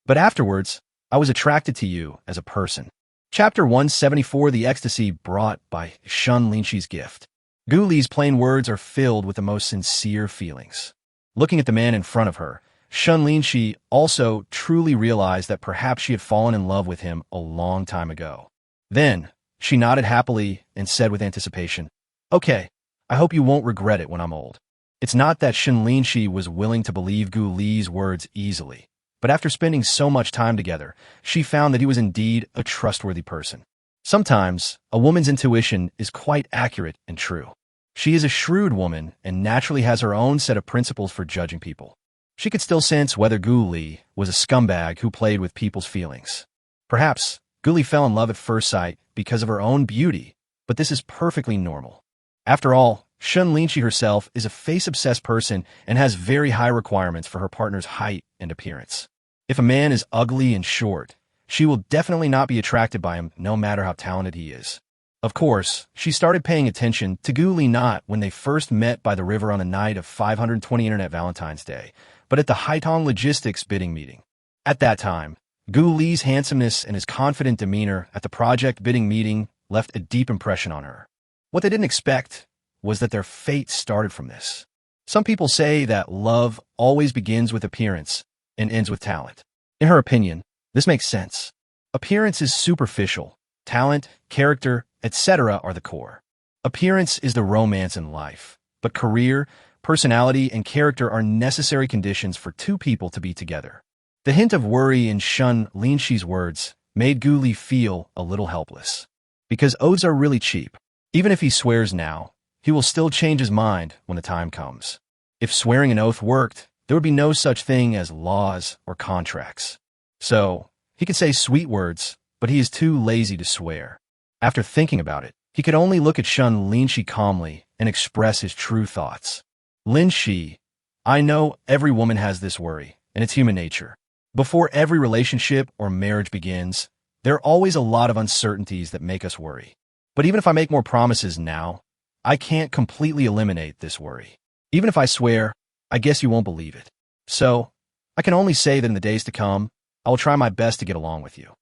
But afterwards, I was attracted to you as a person. Chapter 174, The Ecstasy Brought by Shen Linxi's Gift. Gu Li's plain words are filled with the most sincere feelings. Looking at the man in front of her, Shen Linxi also truly realized that perhaps she had fallen in love with him a long time ago. Then, she nodded happily and said with anticipation, Okay, I hope you won't regret it when I'm old. It's not that Shen Linxi was willing to believe Gu Li's words easily, but after spending so much time together, she found that he was indeed a trustworthy person. Sometimes, a woman's intuition is quite accurate and true. She is a shrewd woman and naturally has her own set of principles for judging people. She could still sense whether Gu Li was a scumbag who played with people's feelings. Perhaps, Gu Li fell in love at first sight because of her own beauty, but this is perfectly normal. After all, Shen Linxi herself is a face-obsessed person and has very high requirements for her partner's height and appearance. If a man is ugly and short, she will definitely not be attracted by him no matter how talented he is. Of course, she started paying attention to Gu Li not when they first met by the river on the night of 520 Internet Valentine's Day, but at the Haitong Logistics bidding meeting. At that time, Gu Li's handsomeness and his confident demeanor at the project bidding meeting left a deep impression on her. What they didn't expect was that their fate started from this. Some people say that love always begins with appearance and ends with talent. In her opinion, this makes sense. Appearance is superficial. Talent, character, etc. are the core. Appearance is the romance in life, but career, personality, and character are necessary conditions for two people to be together. The hint of worry in Shen Linxi's words made Gu Li feel a little helpless. Because oaths are really cheap. Even if he swears now, he will still change his mind when the time comes. If swearing an oath worked, there would be no such thing as laws or contracts. So, he could say sweet words, but he is too lazy to swear. After thinking about it, he could only look at Shen Linxi calmly and express his true thoughts. Linxi, I know every woman has this worry, and it's human nature. Before every relationship or marriage begins, there are always a lot of uncertainties that make us worry. But even if I make more promises now, I can't completely eliminate this worry. Even if I swear, I guess you won't believe it. So, I can only say that in the days to come, I will try my best to get along with you.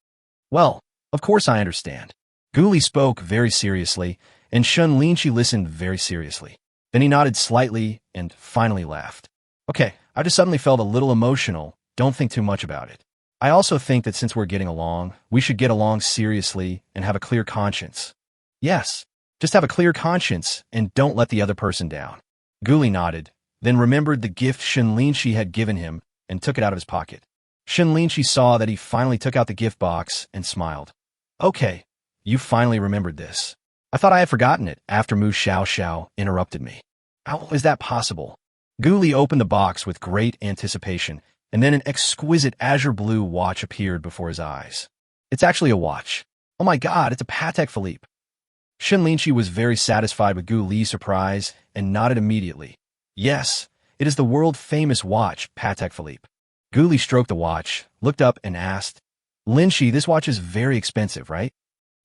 Well, of course I understand. Gu Li spoke very seriously, and Shen Linxi listened very seriously. Then he nodded slightly and finally laughed. Okay, I just suddenly felt a little emotional. Don't think too much about it. I also think that since we're getting along, we should get along seriously and have a clear conscience. Yes, just have a clear conscience and don't let the other person down. Gu Li nodded, then remembered the gift Shen Linxi had given him and took it out of his pocket. Shen Linxi saw that he finally took out the gift box and smiled. Okay, you finally remembered this. I thought I had forgotten it after Mu Xiao interrupted me. How is that possible? Gu Li opened the box with great anticipation, and then an exquisite azure blue watch appeared before his eyes. It's actually a watch. Oh my god, it's a Patek Philippe. Shen Linxi was very satisfied with Gu Li's surprise and nodded immediately. Yes, it is the world-famous watch, Patek Philippe. Gu Li stroked the watch, looked up, and asked, Linxi, this watch is very expensive, right?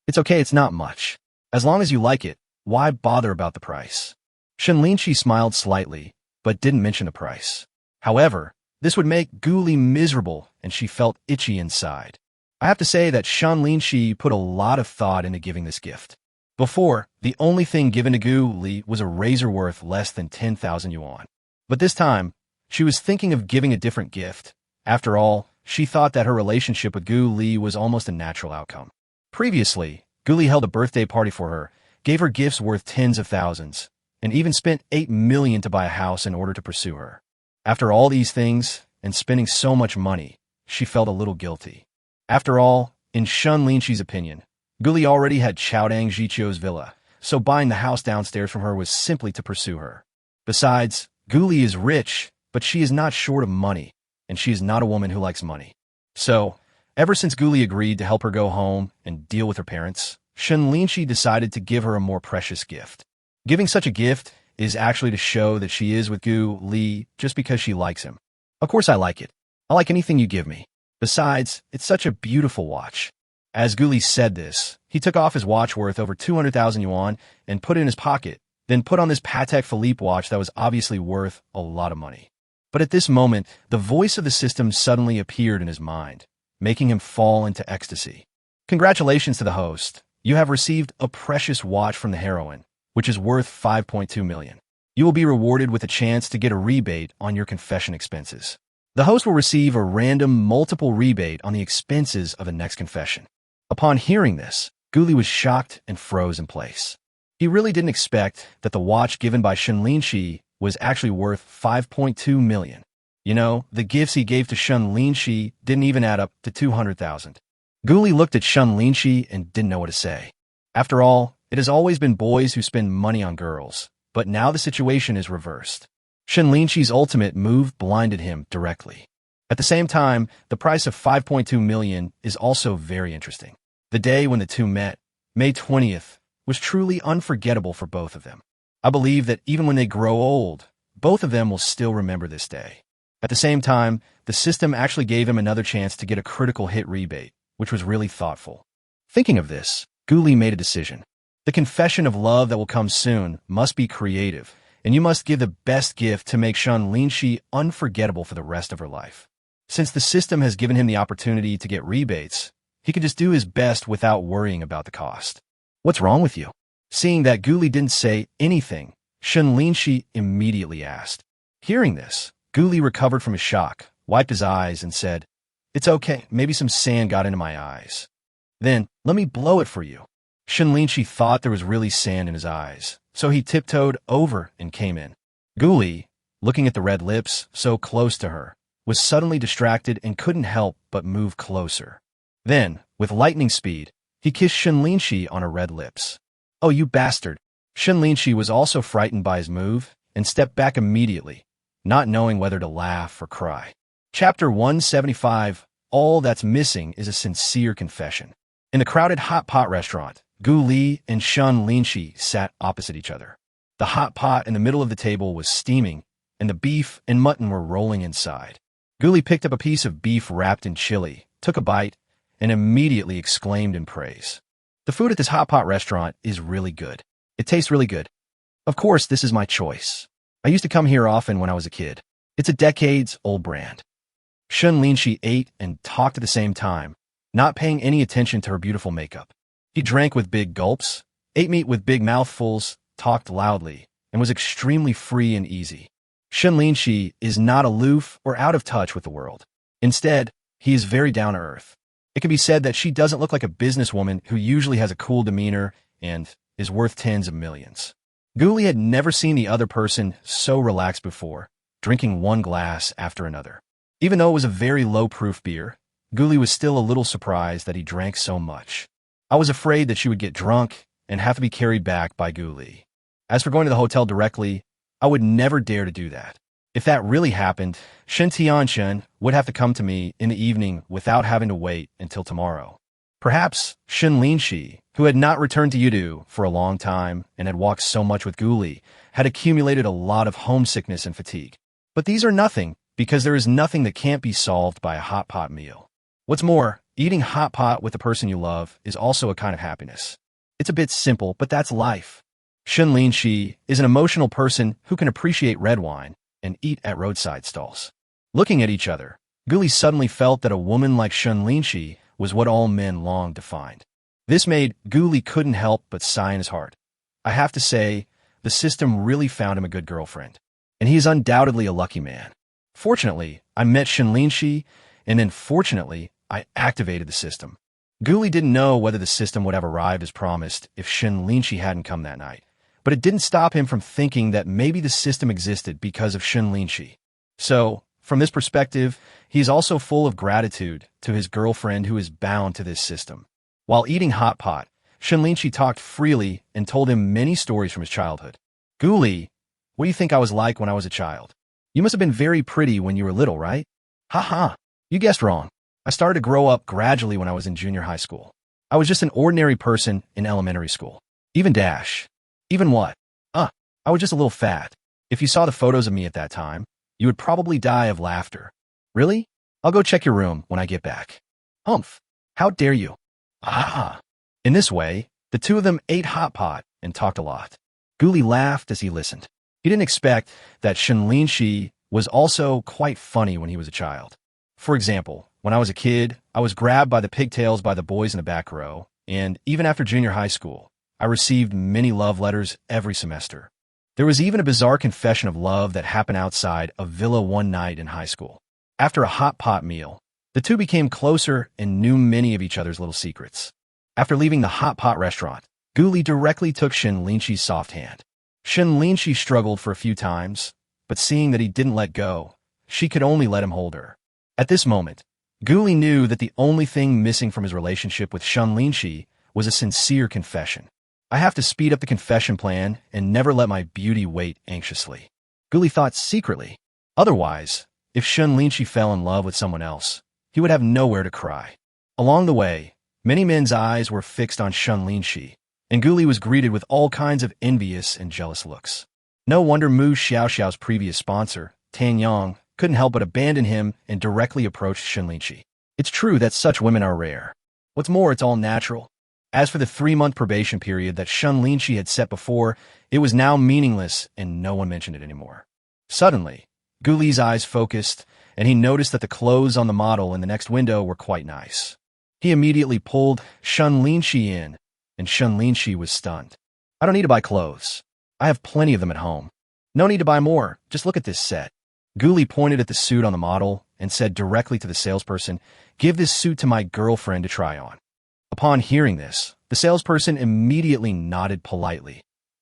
It's okay, it's not much. As long as you like it, why bother about the price? Shen Linxi smiled slightly, but didn't mention the price. However, this would make Gu Li miserable, and she felt itchy inside. I have to say that Shen Linxi put a lot of thought into giving this gift. Before, the only thing given to Gu Li was a razor worth less than 10,000 yuan. But this time, she was thinking of giving a different gift. After all, she thought that her relationship with Gu Li was almost a natural outcome. Previously, Gu Li held a birthday party for her, gave her gifts worth tens of thousands, and even spent 8 million to buy a house in order to pursue her. After all these things, and spending so much money, she felt a little guilty. After all, in Shen Linxi's opinion, Gu Li already had Chaodang Jiqiu's villa, so buying the house downstairs from her was simply to pursue her. Besides, Gu Li is rich, but she is not short of money, and she is not a woman who likes money. So, ever since Gu Li agreed to help her go home and deal with her parents, Shen Linxi decided to give her a more precious gift. Giving such a gift is actually to show that she is with Gu Li just because she likes him. Of course I like it. I like anything you give me. Besides, it's such a beautiful watch. As Gu Li said this, he took off his watch worth over 200,000 yuan and put it in his pocket, then put on this Patek Philippe watch that was obviously worth a lot of money. But at this moment, the voice of the system suddenly appeared in his mind, making him fall into ecstasy. Congratulations to the host. You have received a precious watch from the heroine, which is worth 5.2 million. You will be rewarded with a chance to get a rebate on your confession expenses. The host will receive a random multiple rebate on the expenses of the next confession. Upon hearing this, Gu Li was shocked and froze in place. He really didn't expect that the watch given by Shen Linxi was actually worth 5.2 million. You know, the gifts he gave to Shen Linxi didn't even add up to 200,000. Guli looked at Shen Linxi and didn't know what to say. After all, it has always been boys who spend money on girls, but now the situation is reversed. Shen Linxi's ultimate move blinded him directly. At the same time, the price of 5.2 million is also very interesting. The day when the two met, May 20th, was truly unforgettable for both of them. I believe that even when they grow old, both of them will still remember this day. At the same time, the system actually gave him another chance to get a critical hit rebate, which was really thoughtful. Thinking of this, Guli made a decision. The confession of love that will come soon must be creative, and you must give the best gift to make Shen Linxi unforgettable for the rest of her life. Since the system has given him the opportunity to get rebates, he can just do his best without worrying about the cost. What's wrong with you? Seeing that Guli didn't say anything, Shen Linxi immediately asked. Hearing this, Guli recovered from his shock, wiped his eyes, and said, "It's okay, maybe some sand got into my eyes." "Then, let me blow it for you." Shen Linxi thought there was really sand in his eyes, so he tiptoed over and came in. Guli, looking at the red lips so close to her, was suddenly distracted and couldn't help but move closer. Then, with lightning speed, he kissed Shen Linxi on her red lips. "Oh, you bastard." Shen Linxi was also frightened by his move and stepped back immediately, not knowing whether to laugh or cry. Chapter 175, All That's Missing is a Sincere Confession. In the crowded hot pot restaurant, Guli and Shen Linxi sat opposite each other. The hot pot in the middle of the table was steaming, and the beef and mutton were rolling inside. Guli picked up a piece of beef wrapped in chili, took a bite, and immediately exclaimed in praise. "The food at this hot pot restaurant is really good. It tastes really good. Of course, this is my choice. I used to come here often when I was a kid. It's a decades-old brand." Shen Linxi ate and talked at the same time, not paying any attention to her beautiful makeup. He drank with big gulps, ate meat with big mouthfuls, talked loudly, and was extremely free and easy. Shen Linxi is not aloof or out of touch with the world. Instead, he is very down-to-earth. It can be said that she doesn't look like a businesswoman who usually has a cool demeanor and is worth tens of millions. Guli had never seen the other person so relaxed before, drinking one glass after another. Even though it was a very low-proof beer, Guli was still a little surprised that he drank so much. I was afraid that she would get drunk and have to be carried back by Guli. As for going to the hotel directly, I would never dare to do that. If that really happened, Shen Tianchen would have to come to me in the evening without having to wait until tomorrow. Perhaps Shen Linxi, who had not returned to Yudu for a long time and had walked so much with Guli, had accumulated a lot of homesickness and fatigue. But these are nothing, because there is nothing that can't be solved by a hot pot meal. What's more, eating hot pot with the person you love is also a kind of happiness. It's a bit simple, but that's life. Shen Linxi is an emotional person who can appreciate red wine and eat at roadside stalls. Looking at each other, Guli suddenly felt that a woman like Shen Linxi was what all men longed to find. This made Guli couldn't help but sigh in his heart. I have to say, the system really found him a good girlfriend, and he is undoubtedly a lucky man. Fortunately, I met Shen Linxi, and then fortunately, I activated the system. Guli didn't know whether the system would have arrived as promised if Shen Linxi hadn't come that night, but it didn't stop him from thinking that maybe the system existed because of Shen Linxi. So, from this perspective, he is also full of gratitude to his girlfriend who is bound to this system. While eating hot pot, Shen Linxi talked freely and told him many stories from his childhood. "Guli, what do you think I was like when I was a child? You must have been very pretty when you were little, right?" "Ha, you guessed wrong. I started to grow up gradually when I was in junior high school. I was just an ordinary person in elementary school. Even what? I was just a little fat. If you saw the photos of me at that time, you would probably die of laughter." "Really? I'll go check your room when I get back." "Humph. How dare you?" In this way, the two of them ate hot pot and talked a lot. Guli laughed as he listened. He didn't expect that Shen Linxi was also quite funny when he was a child. For example, when I was a kid, I was grabbed by the pigtails by the boys in the back row, and even after junior high school, I received many love letters every semester. There was even a bizarre confession of love that happened outside a villa one night in high school. After a hot pot meal, the two became closer and knew many of each other's little secrets. After leaving the hot pot restaurant, Guli directly took Shen Linxi's soft hand. Shen Linxi struggled for a few times, but seeing that he didn't let go, she could only let him hold her. At this moment, Guli knew that the only thing missing from his relationship with Shen Linxi was a sincere confession. I have to speed up the confession plan and never let my beauty wait anxiously. Guli thought secretly. Otherwise, if Shen Linxi fell in love with someone else, he would have nowhere to cry. Along the way, many men's eyes were fixed on Shen Linxi, and Guli was greeted with all kinds of envious and jealous looks. No wonder Mu Xiaoxiao's previous sponsor, Tan Yang, couldn't help but abandon him and directly approached Shen Linxi. It's true that such women are rare. What's more, it's all natural. As for the 3-month probation period that Shen Linxi had set before, it was now meaningless and no one mentioned it anymore. Suddenly, Guli's eyes focused, and he noticed that the clothes on the model in the next window were quite nice. He immediately pulled Shen Linxi in, and Shen Linxi was stunned. I don't need to buy clothes. I have plenty of them at home. No need to buy more. Just look at this set. Guli pointed at the suit on the model and said directly to the salesperson, "Give this suit to my girlfriend to try on." Upon hearing this, the salesperson immediately nodded politely.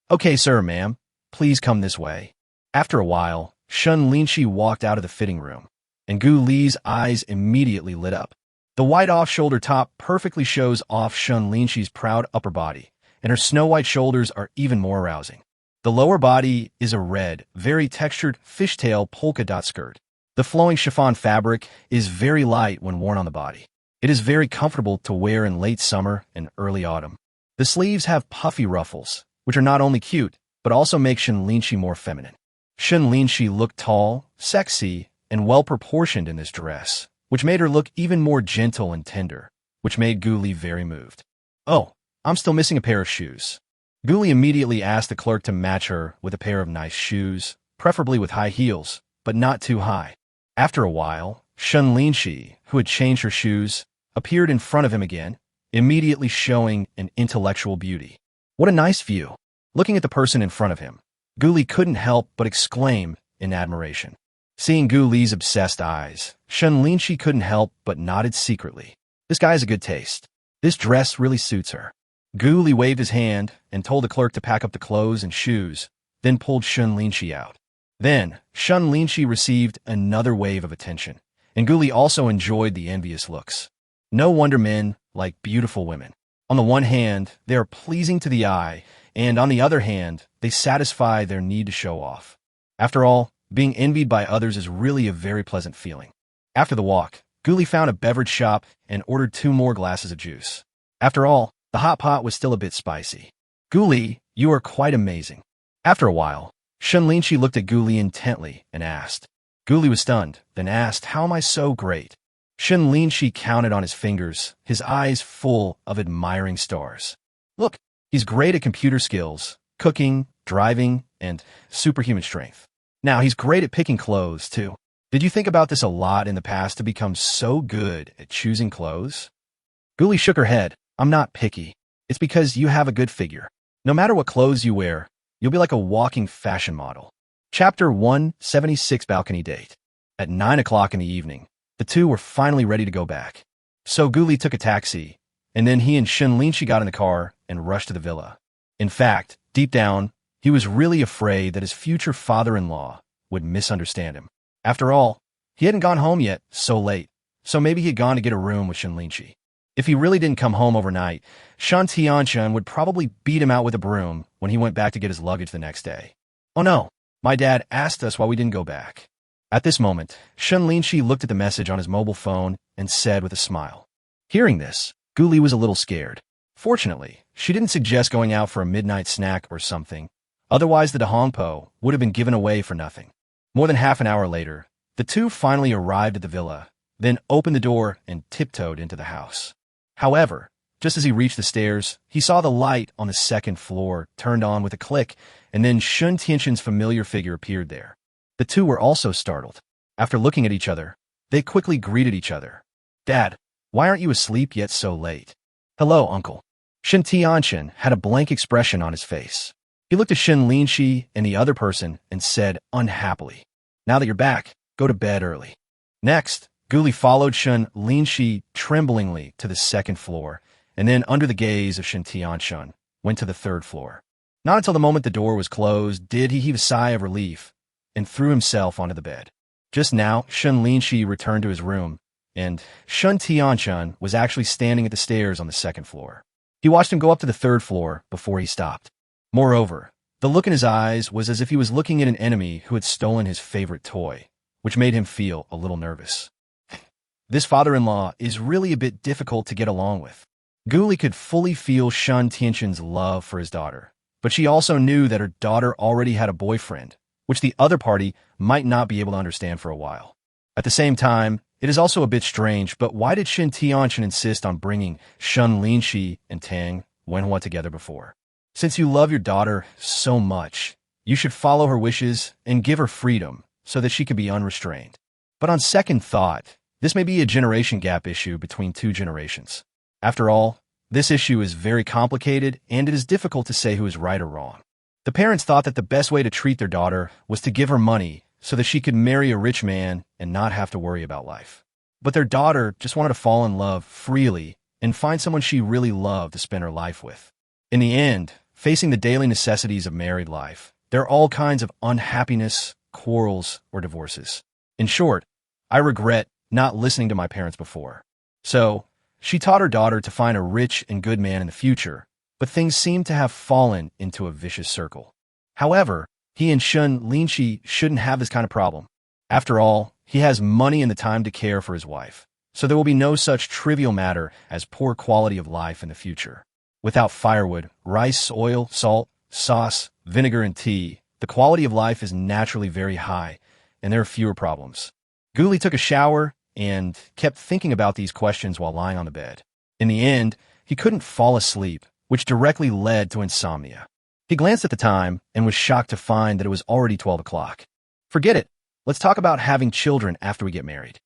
"Okay, sir, ma'am. Please come this way." After a while, Shen Linxi walked out of the fitting room, and Gu Li's eyes immediately lit up. The white off-shoulder top perfectly shows off Shen Linxi's proud upper body, and her snow-white shoulders are even more arousing. The lower body is a red, very textured fishtail polka dot skirt. The flowing chiffon fabric is very light when worn on the body. It is very comfortable to wear in late summer and early autumn. The sleeves have puffy ruffles, which are not only cute, but also make Shen Linxi more feminine. Shen Linxi looked tall, sexy, and well-proportioned in this dress, which made her look even more gentle and tender, which made Guli very moved. "Oh, I'm still missing a pair of shoes." Guli immediately asked the clerk to match her with a pair of nice shoes, preferably with high heels, but not too high. After a while, Shen Linxi, who had changed her shoes, appeared in front of him again, immediately showing an intellectual beauty. What a nice view! Looking at the person in front of him, Guli couldn't help but exclaim in admiration. Seeing Guli's obsessed eyes, Shen Linxi couldn't help but nodded secretly. This guy has a good taste. This dress really suits her. Guli waved his hand and told the clerk to pack up the clothes and shoes, then pulled Shen Linxi out. Then, Shen Linxi received another wave of attention, and Guli also enjoyed the envious looks. No wonder men like beautiful women. On the one hand, they are pleasing to the eye, and on the other hand, they satisfy their need to show off. After all, being envied by others is really a very pleasant feeling. After the walk, Guli found a beverage shop and ordered 2 more glasses of juice. After all, the hot pot was still a bit spicy. "Guli, you are quite amazing." After a while, Shen Linxi looked at Guli intently and asked. Guli was stunned, then asked, "How am I so great?" Shen Linxi counted on his fingers, his eyes full of admiring stars. "Look, he's great at computer skills, cooking, driving, and superhuman strength. Now he's great at picking clothes, too. Did you think about this a lot in the past to become so good at choosing clothes?" Guli shook her head. "I'm not picky. It's because you have a good figure. No matter what clothes you wear, you'll be like a walking fashion model." Chapter 176 Balcony Date. At 9 o'clock in the evening, the two were finally ready to go back. So Guli took a taxi, and then he and Shen Linxi got in the car and rushed to the villa. In fact, deep down, he was really afraid that his future father-in-law would misunderstand him. After all, he hadn't gone home yet, so late, so maybe he had gone to get a room with Shen Linxi. If he really didn't come home overnight, Shan Tianchen would probably beat him out with a broom when he went back to get his luggage the next day. "Oh no, my dad asked us why we didn't go back." At this moment, Shen Linxi looked at the message on his mobile phone and said with a smile. Hearing this, Guli was a little scared. Fortunately, she didn't suggest going out for a midnight snack or something. Otherwise, the Dahongpo would have been given away for nothing. More than half an hour later, the two finally arrived at the villa, then opened the door and tiptoed into the house. However, just as he reached the stairs, he saw the light on the 2nd floor turned on with a click, and then Shen Tianxin's familiar figure appeared there. The two were also startled. After looking at each other, they quickly greeted each other. "Dad, why aren't you asleep yet so late?" "Hello, Uncle." Shen Tianxin had a blank expression on his face. He looked at Shen Linxi and the other person and said unhappily, "Now that you're back, go to bed early." Next, Guli followed Shen Linxi tremblingly to the 2nd floor, and then under the gaze of Shen Tianxin, went to the 3rd floor. Not until the moment the door was closed did he heave a sigh of relief and threw himself onto the bed. Just now, Shen Linxi returned to his room, and Shen Tianchen was actually standing at the stairs on the second floor. He watched him go up to the third floor before he stopped. Moreover, the look in his eyes was as if he was looking at an enemy who had stolen his favorite toy, which made him feel a little nervous. This father-in-law is really a bit difficult to get along with. Guli could fully feel Shen Tianchen's love for his daughter, but she also knew that her daughter already had a boyfriend, which the other party might not be able to understand for a while. At the same time, it is also a bit strange, but why did Shen Tianchen insist on bringing Shen Linxi and Tang Wenhua together before? Since you love your daughter so much, you should follow her wishes and give her freedom so that she can be unrestrained. But on second thought, this may be a generation gap issue between two generations. After all, this issue is very complicated and it is difficult to say who is right or wrong. The parents thought that the best way to treat their daughter was to give her money so that she could marry a rich man and not have to worry about life. But their daughter just wanted to fall in love freely and find someone she really loved to spend her life with. In the end, facing the daily necessities of married life, there are all kinds of unhappiness, quarrels, or divorces. In short, I regret not listening to my parents before. So, she taught her daughter to find a rich and good man in the future, but things seem to have fallen into a vicious circle. However, he and Shen Linxi shouldn't have this kind of problem. After all, he has money and the time to care for his wife, so there will be no such trivial matter as poor quality of life in the future. Without firewood, rice, oil, salt, sauce, vinegar, and tea, the quality of life is naturally very high, and there are fewer problems. Guli took a shower and kept thinking about these questions while lying on the bed. In the end, he couldn't fall asleep, which directly led to insomnia. He glanced at the time and was shocked to find that it was already 12 o'clock. Forget it. Let's talk about having children after we get married.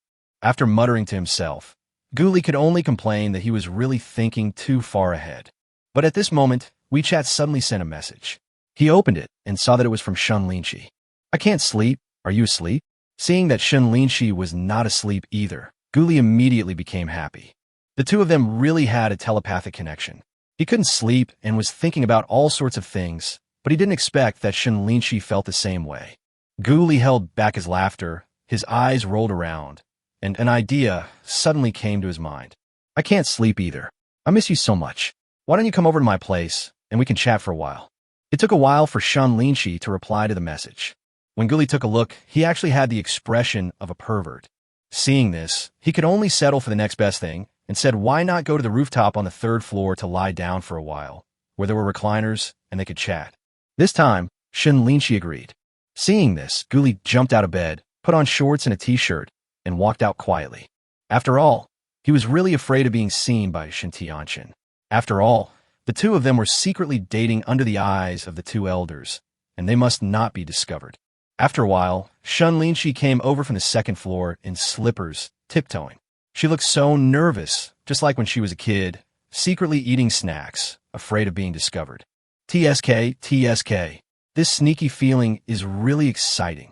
After muttering to himself, Guli could only complain that he was really thinking too far ahead. But at this moment, WeChat suddenly sent a message. He opened it and saw that it was from Shen Linxi. I can't sleep. Are you asleep? Seeing that Shen Linxi was not asleep either, Guli immediately became happy. The two of them really had a telepathic connection. He couldn't sleep and was thinking about all sorts of things, but he didn't expect that Shen Linxi felt the same way. Guli held back his laughter, his eyes rolled around, and an idea suddenly came to his mind. I can't sleep either. I miss you so much. Why don't you come over to my place, and we can chat for a while? It took a while for Shen Linxi to reply to the message. When Guli took a look, he actually had the expression of a pervert. Seeing this, he could only settle for the next best thing, and said why not go to the rooftop on the third floor to lie down for a while, where there were recliners and they could chat. This time, Shen Linxi agreed. Seeing this, Guli jumped out of bed, put on shorts and a t-shirt, and walked out quietly. After all, he was really afraid of being seen by Shen Tianchen. After all, the two of them were secretly dating under the eyes of the two elders, and they must not be discovered. After a while, Shen Linxi came over from the second floor in slippers, tiptoeing. She looked so nervous, just like when she was a kid, secretly eating snacks, afraid of being discovered. TSK, TSK. This sneaky feeling is really exciting.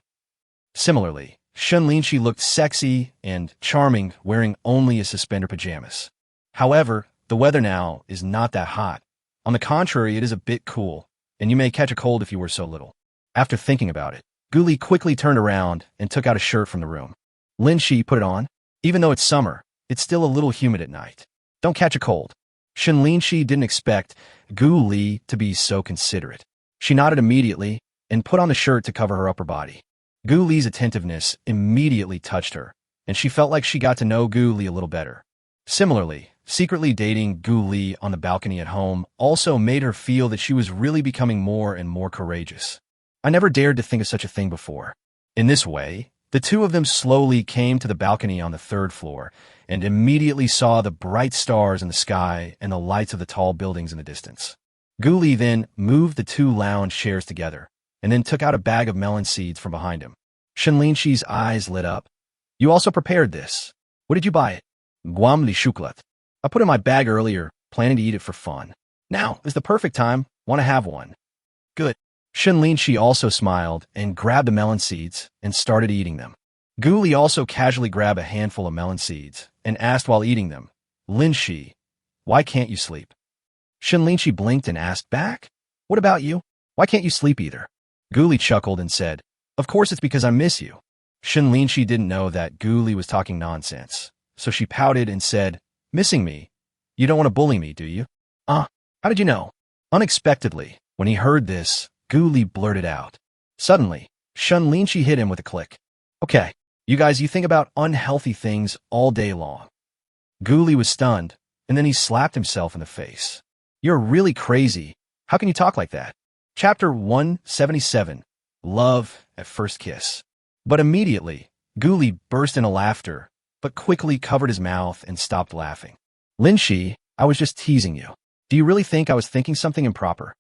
Similarly, Shen Linxi looked sexy and charming wearing only his suspender pajamas. However, the weather now is not that hot. On the contrary, it is a bit cool, and you may catch a cold if you wear so little. After thinking about it, Guli quickly turned around and took out a shirt from the room. Linxi, put it on. Even though it's summer, it's still a little humid at night. Don't catch a cold. Shen Linxi didn't expect Guli to be so considerate. She nodded immediately and put on the shirt to cover her upper body. Guli's attentiveness immediately touched her, and she felt like she got to know Guli a little better. Similarly, secretly dating Guli on the balcony at home also made her feel that she was really becoming more and more courageous. I never dared to think of such a thing before. In this way, the two of them slowly came to the balcony on the third floor and immediately saw the bright stars in the sky and the lights of the tall buildings in the distance. Guli then moved the two lounge chairs together and then took out a bag of melon seeds from behind him. Shen Linxi's eyes lit up. You also prepared this. What did you buy it? Guam li chocolat. I put it in my bag earlier, planning to eat it for fun. Now is the perfect time. Want to have one. Good. Shen Linxi also smiled and grabbed the melon seeds and started eating them. Guli also casually grabbed a handful of melon seeds and asked while eating them, Linxi, why can't you sleep? Shen Linxi blinked and asked back, what about you? Why can't you sleep either? Guli chuckled and said, Of course it's because I miss you. Shen Linxi didn't know that Guli was talking nonsense, so she pouted and said, Missing me? You don't want to bully me, do you? How did you know? Unexpectedly, when he heard this, Guli blurted out. Suddenly, Shen Linxi hit him with a click. Okay, you think about unhealthy things all day long. Guli was stunned, and then he slapped himself in the face. You're really crazy. How can you talk like that? Chapter 177, Love at First Kiss. But immediately, Guli burst into laughter, but quickly covered his mouth and stopped laughing. Linxi, I was just teasing you. Do you really think I was thinking something improper?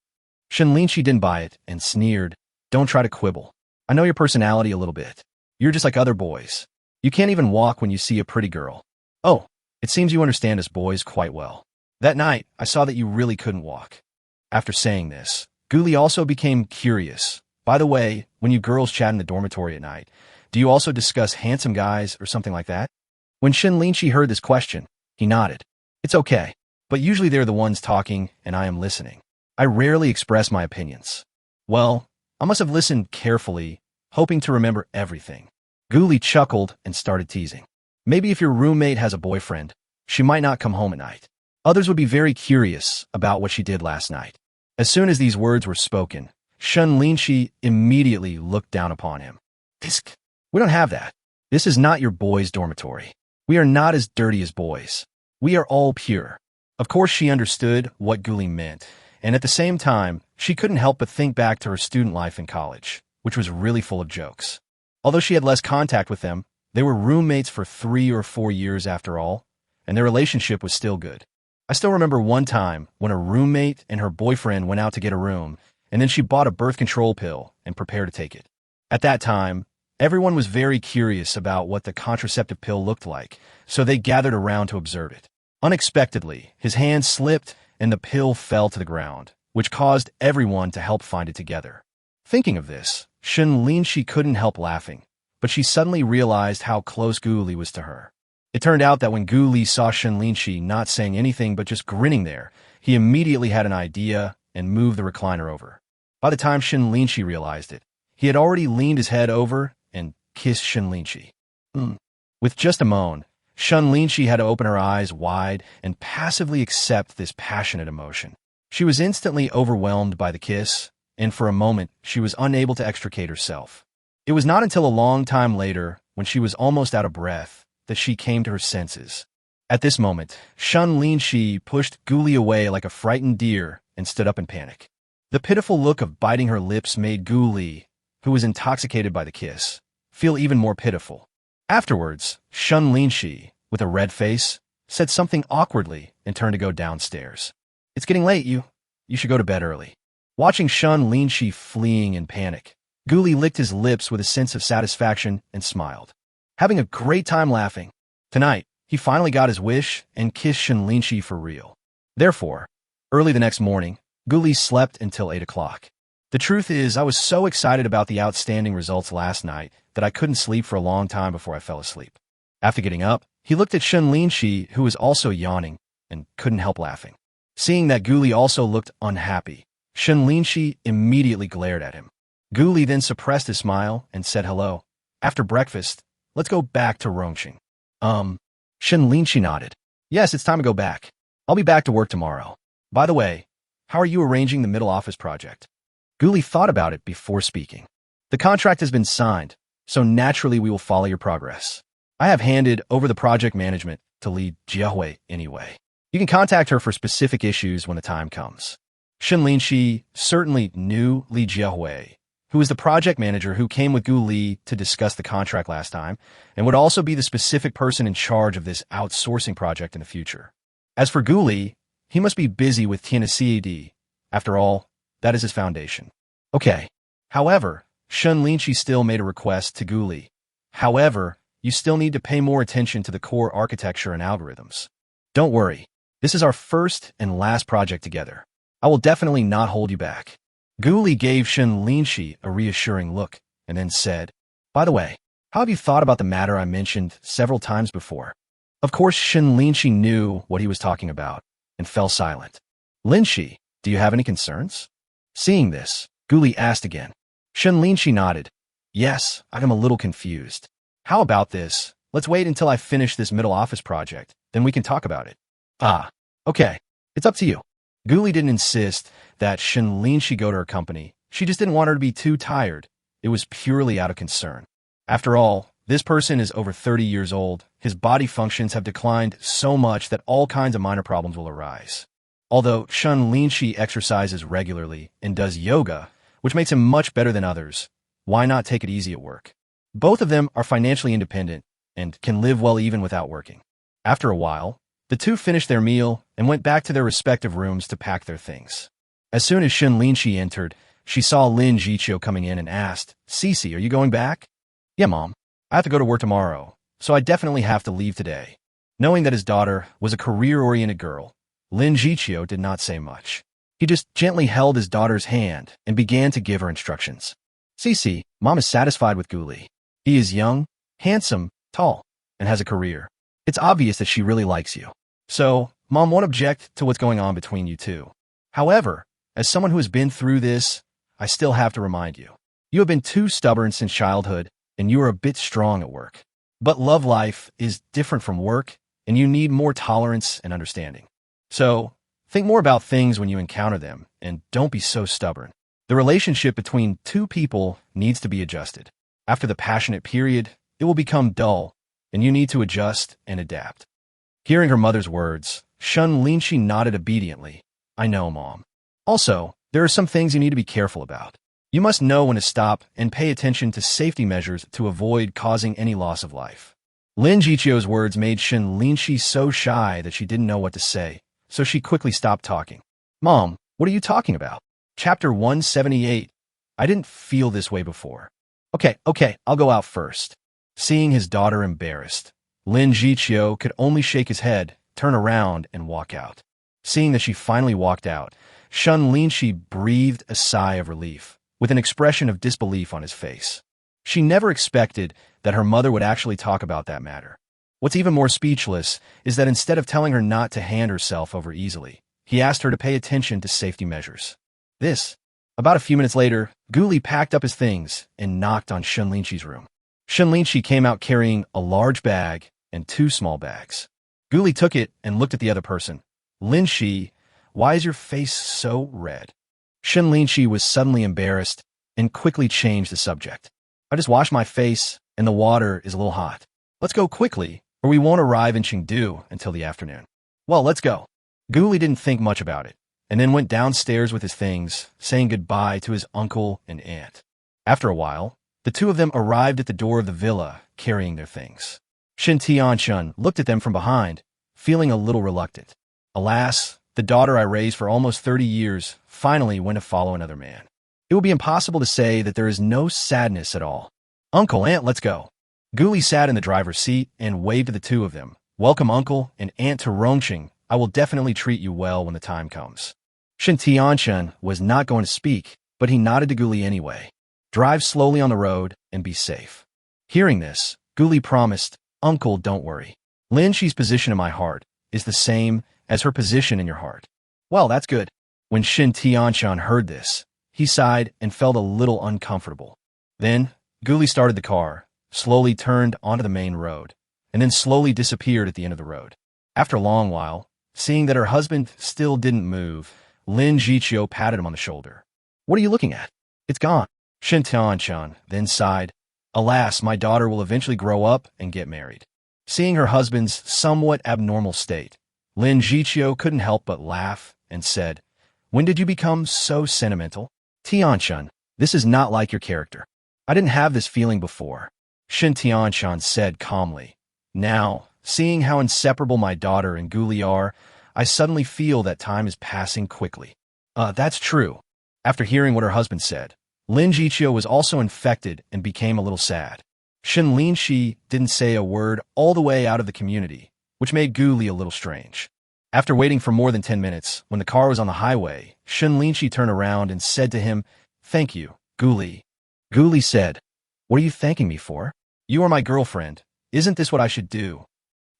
Shen Linxi didn't buy it and sneered, Don't try to quibble. I know your personality a little bit. You're just like other boys. You can't even walk when you see a pretty girl. Oh, it seems you understand us boys quite well. That night, I saw that you really couldn't walk. After saying this, Guli also became curious. By the way, when you girls chat in the dormitory at night, do you also discuss handsome guys or something like that? When Shen Linxi heard this question, he nodded. It's okay, but usually they're the ones talking and I am listening. I rarely express my opinions. Well, I must have listened carefully, hoping to remember everything. Guli chuckled and started teasing. Maybe if your roommate has a boyfriend, she might not come home at night. Others would be very curious about what she did last night. As soon as these words were spoken, Shen Linxi immediately looked down upon him. We don't have that. This is not your boys' dormitory. We are not as dirty as boys. We are all pure. Of course she understood what Guli meant, and at the same time, she couldn't help but think back to her student life in college, which was really full of jokes. Although she had less contact with them, they were roommates for 3 or 4 years after all, and their relationship was still good. I still remember one time when a roommate and her boyfriend went out to get a room, and then she bought a birth control pill and prepared to take it. At that time, everyone was very curious about what the contraceptive pill looked like, so they gathered around to observe it. Unexpectedly, his hand slipped and the pill fell to the ground, which caused everyone to help find it together. Thinking of this, Shen Linxi couldn't help laughing, but she suddenly realized how close Guli was to her. It turned out that when Guli saw Shen Linxi not saying anything but just grinning there, he immediately had an idea and moved the recliner over. By the time Shen Linxi realized it, he had already leaned his head over and kissed Shen Linxi. With just a moan, Shen Linxi had to open her eyes wide and passively accept this passionate emotion. She was instantly overwhelmed by the kiss, and for a moment, she was unable to extricate herself. It was not until a long time later, when she was almost out of breath, that she came to her senses. At this moment, Shen Linxi pushed Guli away like a frightened deer and stood up in panic. The pitiful look of biting her lips made Guli, who was intoxicated by the kiss, feel even more pitiful. Afterwards, Shen Linxi, with a red face, said something awkwardly and turned to go downstairs. It's getting late, you should go to bed early. Watching Shen Linxi fleeing in panic, Guli licked his lips with a sense of satisfaction and smiled. Having a great time laughing. Tonight, he finally got his wish and kissed Shen Linxi for real. Therefore, early the next morning, Guli slept until 8 o'clock. The truth is, I was so excited about the outstanding results last night that I couldn't sleep for a long time before I fell asleep. After getting up, he looked at Shen Linxi, who was also yawning, and couldn't help laughing. Seeing that Guli also looked unhappy, Shen Linxi immediately glared at him. Guli then suppressed his smile and said hello. After breakfast, let's go back to Rongqing. Shen Linxi nodded. Yes, it's time to go back. I'll be back to work tomorrow. By the way, how are you arranging the middle office project? Guli thought about it before speaking. The contract has been signed, so naturally we will follow your progress. I have handed over the project management to Li Jiahui anyway. You can contact her for specific issues when the time comes. Shen Linxi certainly knew Li Jiahui, who was the project manager who came with Guli to discuss the contract last time, and would also be the specific person in charge of this outsourcing project in the future. As for Guli, he must be busy with TNCAD. After all, that is his foundation. Okay. However, Shen Linxi still made a request to Guli. However, you still need to pay more attention to the core architecture and algorithms. Don't worry. This is our first and last project together. I will definitely not hold you back. Guli gave Shen Linxi a reassuring look and then said, By the way, how have you thought about the matter I mentioned several times before? Of course, Shen Linxi knew what he was talking about and fell silent. Linxi, do you have any concerns? Seeing this, Guli asked again. Shen Linxi nodded. Yes, I am a little confused. How about this? Let's wait until I finish this middle office project, then we can talk about it. Ah, okay. It's up to you. Guli didn't insist that Shen Linxi go to her company. She just didn't want her to be too tired. It was purely out of concern. After all, this person is over 30 years old. His body functions have declined so much that all kinds of minor problems will arise. Although Shen Linxi exercises regularly and does yoga, which makes him much better than others, why not take it easy at work? Both of them are financially independent and can live well even without working. After a while, the two finished their meal and went back to their respective rooms to pack their things. As soon as Shen Linxi entered, she saw Lin Jiqiu coming in and asked, Cici, are you going back? Yeah, Mom. I have to go to work tomorrow, so I definitely have to leave today. Knowing that his daughter was a career-oriented girl, Lin Jiqiu did not say much. He just gently held his daughter's hand and began to give her instructions. Cici, Mom is satisfied with Guli. He is young, handsome, tall, and has a career. It's obvious that she really likes you. So, Mom won't object to what's going on between you two. However, as someone who has been through this, I still have to remind you. You have been too stubborn since childhood, and you are a bit strong at work. But love life is different from work, and you need more tolerance and understanding. So, think more about things when you encounter them, and don't be so stubborn. The relationship between two people needs to be adjusted. After the passionate period, it will become dull, and you need to adjust and adapt. Hearing her mother's words, Shen Linxi nodded obediently. I know, Mom. Also, there are some things you need to be careful about. You must know when to stop and pay attention to safety measures to avoid causing any loss of life. Lin Jiqiu's words made Shen Linxi so shy that she didn't know what to say, so she quickly stopped talking. Mom, what are you talking about? Chapter 178. I didn't feel this way before. Okay, I'll go out first. Seeing his daughter embarrassed, Lin Jiqiu could only shake his head, turn around, and walk out. Seeing that she finally walked out, Shen Linxi breathed a sigh of relief, with an expression of disbelief on his face. She never expected that her mother would actually talk about that matter. What's even more speechless is that instead of telling her not to hand herself over easily, he asked her to pay attention to safety measures. About a few minutes later, Guli packed up his things and knocked on Shen Linxi's room. Shen Linxi came out carrying a large bag and 2 small bags. Guli took it and looked at the other person. Linxi, why is your face so red? Shen Linxi was suddenly embarrassed and quickly changed the subject. I just washed my face and the water is a little hot. Let's go quickly or we won't arrive in Chengdu until the afternoon. Well, let's go. Guli didn't think much about it and then went downstairs with his things, saying goodbye to his uncle and aunt. After a while, the two of them arrived at the door of the villa carrying their things. Shen Tianchun looked at them from behind, feeling a little reluctant. Alas, the daughter I raised for almost 30 years finally went to follow another man. It will be impossible to say that there is no sadness at all. Uncle, Aunt, let's go. Guli sat in the driver's seat and waved to the two of them. Welcome, Uncle and Aunt, to Rongqing. I will definitely treat you well when the time comes. Shen Tianchun was not going to speak, but he nodded to Guli anyway. Drive slowly on the road and be safe. Hearing this, Guli promised, Uncle, don't worry. Lin Xi's position in my heart is the same as her position in your heart. Well, that's good. When Shen Tianchun heard this, he sighed and felt a little uncomfortable. Then, Guli started the car, slowly turned onto the main road, and then slowly disappeared at the end of the road. After a long while, seeing that her husband still didn't move, Lin Jiqiu patted him on the shoulder. What are you looking at? It's gone. Shen Tianchun then sighed. Alas, my daughter will eventually grow up and get married. Seeing her husband's somewhat abnormal state, Lin Jiqiu couldn't help but laugh and said, When did you become so sentimental? Tianchun, this is not like your character. I didn't have this feeling before. Shen Tianchun said calmly. Now, seeing how inseparable my daughter and Guli are, I suddenly feel that time is passing quickly. That's true. After hearing what her husband said, Lin Jiqiu was also infected and became a little sad. Shen Linxi didn't say a word all the way out of the community, which made Guli a little strange. After waiting for more than 10 minutes, when the car was on the highway, Shen Linxi turned around and said to him, Thank you, Guli. Guli said, What are you thanking me for? You are my girlfriend. Isn't this what I should do?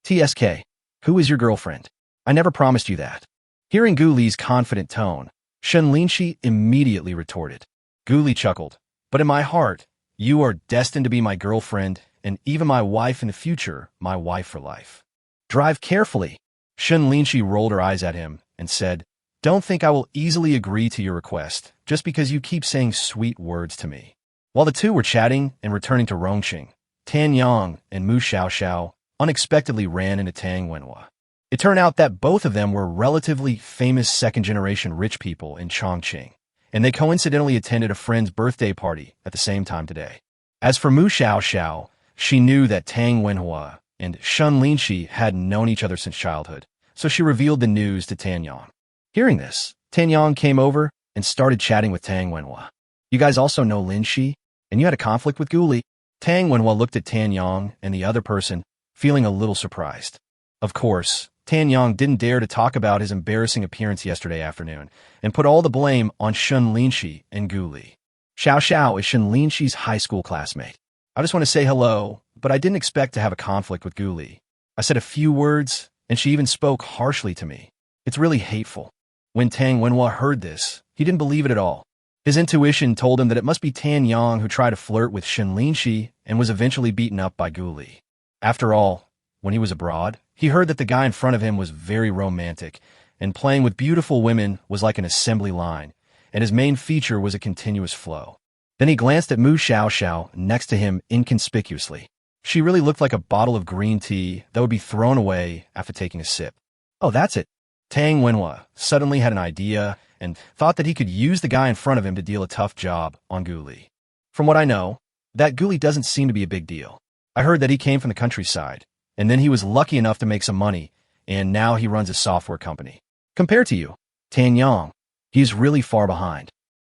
TSK, who is your girlfriend? I never promised you that. Hearing Guli's confident tone, Shen Linxi immediately retorted, Gu Li chuckled. But in my heart, you are destined to be my girlfriend, and even my wife in the future, my wife for life. Drive carefully. Shen Linxi rolled her eyes at him and said, Don't think I will easily agree to your request, just because you keep saying sweet words to me. While the two were chatting and returning to Rongqing, Tan Yang and Mu Xiaoxiao unexpectedly ran into Tang Wenhua. It turned out that both of them were relatively famous second-generation rich people in Chongqing, and they coincidentally attended a friend's birthday party at the same time today. As for Mu Xiaoxiao, she knew that Tang Wenhua and Shen Linxi had known each other since childhood, so she revealed the news to Tan Yang. Hearing this, Tan Yang came over and started chatting with Tang Wenhua. You guys also know Linxi, and you had a conflict with Gu Li. Tang Wenhua looked at Tan Yang and the other person, feeling a little surprised. Of course, Tan Yang didn't dare to talk about his embarrassing appearance yesterday afternoon and put all the blame on Shen Linxi and Gu Li. Xiao Xiao is Shen Linxi's high school classmate. I just want to say hello, but I didn't expect to have a conflict with Gu Li. I said a few words, and she even spoke harshly to me. It's really hateful. When Tang Wenhua heard this, he didn't believe it at all. His intuition told him that it must be Tan Yang who tried to flirt with Shen Linxi and was eventually beaten up by Gu Li. After all, when he was abroad, he heard that the guy in front of him was very romantic, and playing with beautiful women was like an assembly line, and his main feature was a continuous flow. Then he glanced at Mu Xiaoxiao next to him inconspicuously. She really looked like a bottle of green tea that would be thrown away after taking a sip. Oh, that's it. Tang Wenhua suddenly had an idea and thought that he could use the guy in front of him to deal a tough job on Gu Li. From what I know, that Gu Li doesn't seem to be a big deal. I heard that he came from the countryside, and then he was lucky enough to make some money, and now he runs a software company. Compared to you, Tan Yang, he's really far behind.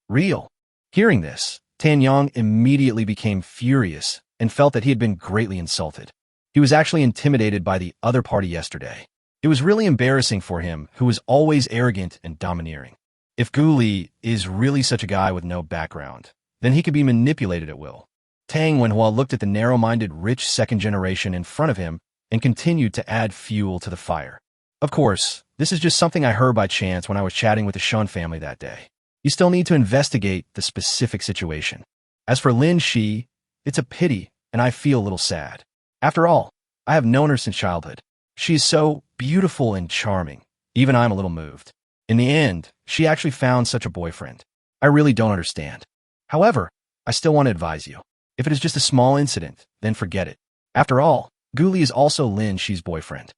Real. Hearing this, Tan Yang immediately became furious and felt that he had been greatly insulted. He was actually intimidated by the other party yesterday. It was really embarrassing for him, who was always arrogant and domineering. If Gu Li is really such a guy with no background, then he could be manipulated at will. Tang Wenhua looked at the narrow-minded rich second generation in front of him and continued to add fuel to the fire. Of course, this is just something I heard by chance when I was chatting with the Shen family that day. You still need to investigate the specific situation. As for Lin Shi, it's a pity, and I feel a little sad. After all, I have known her since childhood. She is so beautiful and charming. Even I'm a little moved. In the end, she actually found such a boyfriend. I really don't understand. However, I still want to advise you. If it is just a small incident, then forget it. After all, Gu Li is also Lin Shi's boyfriend.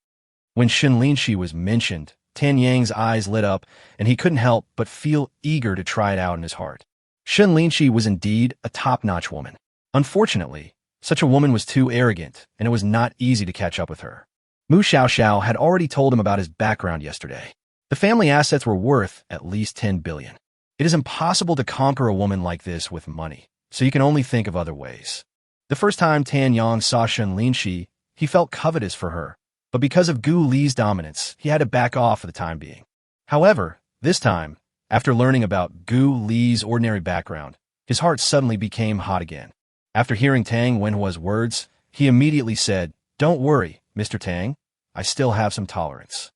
When Shen Linxi was mentioned, Tan Yang's eyes lit up, and he couldn't help but feel eager to try it out in his heart. Shen Linxi was indeed a top-notch woman. Unfortunately, such a woman was too arrogant, and it was not easy to catch up with her. Mu Xiaoxiao had already told him about his background yesterday. The family assets were worth at least 10 billion. It is impossible to conquer a woman like this with money, so you can only think of other ways. The first time Tan Yang saw Shen Linxi, he felt covetous for her, but because of Gu Li's dominance, he had to back off for the time being. However, this time, after learning about Gu Li's ordinary background, his heart suddenly became hot again. After hearing Tang Wenhua's words, he immediately said, "Don't worry, Mr. Tang, I still have some tolerance."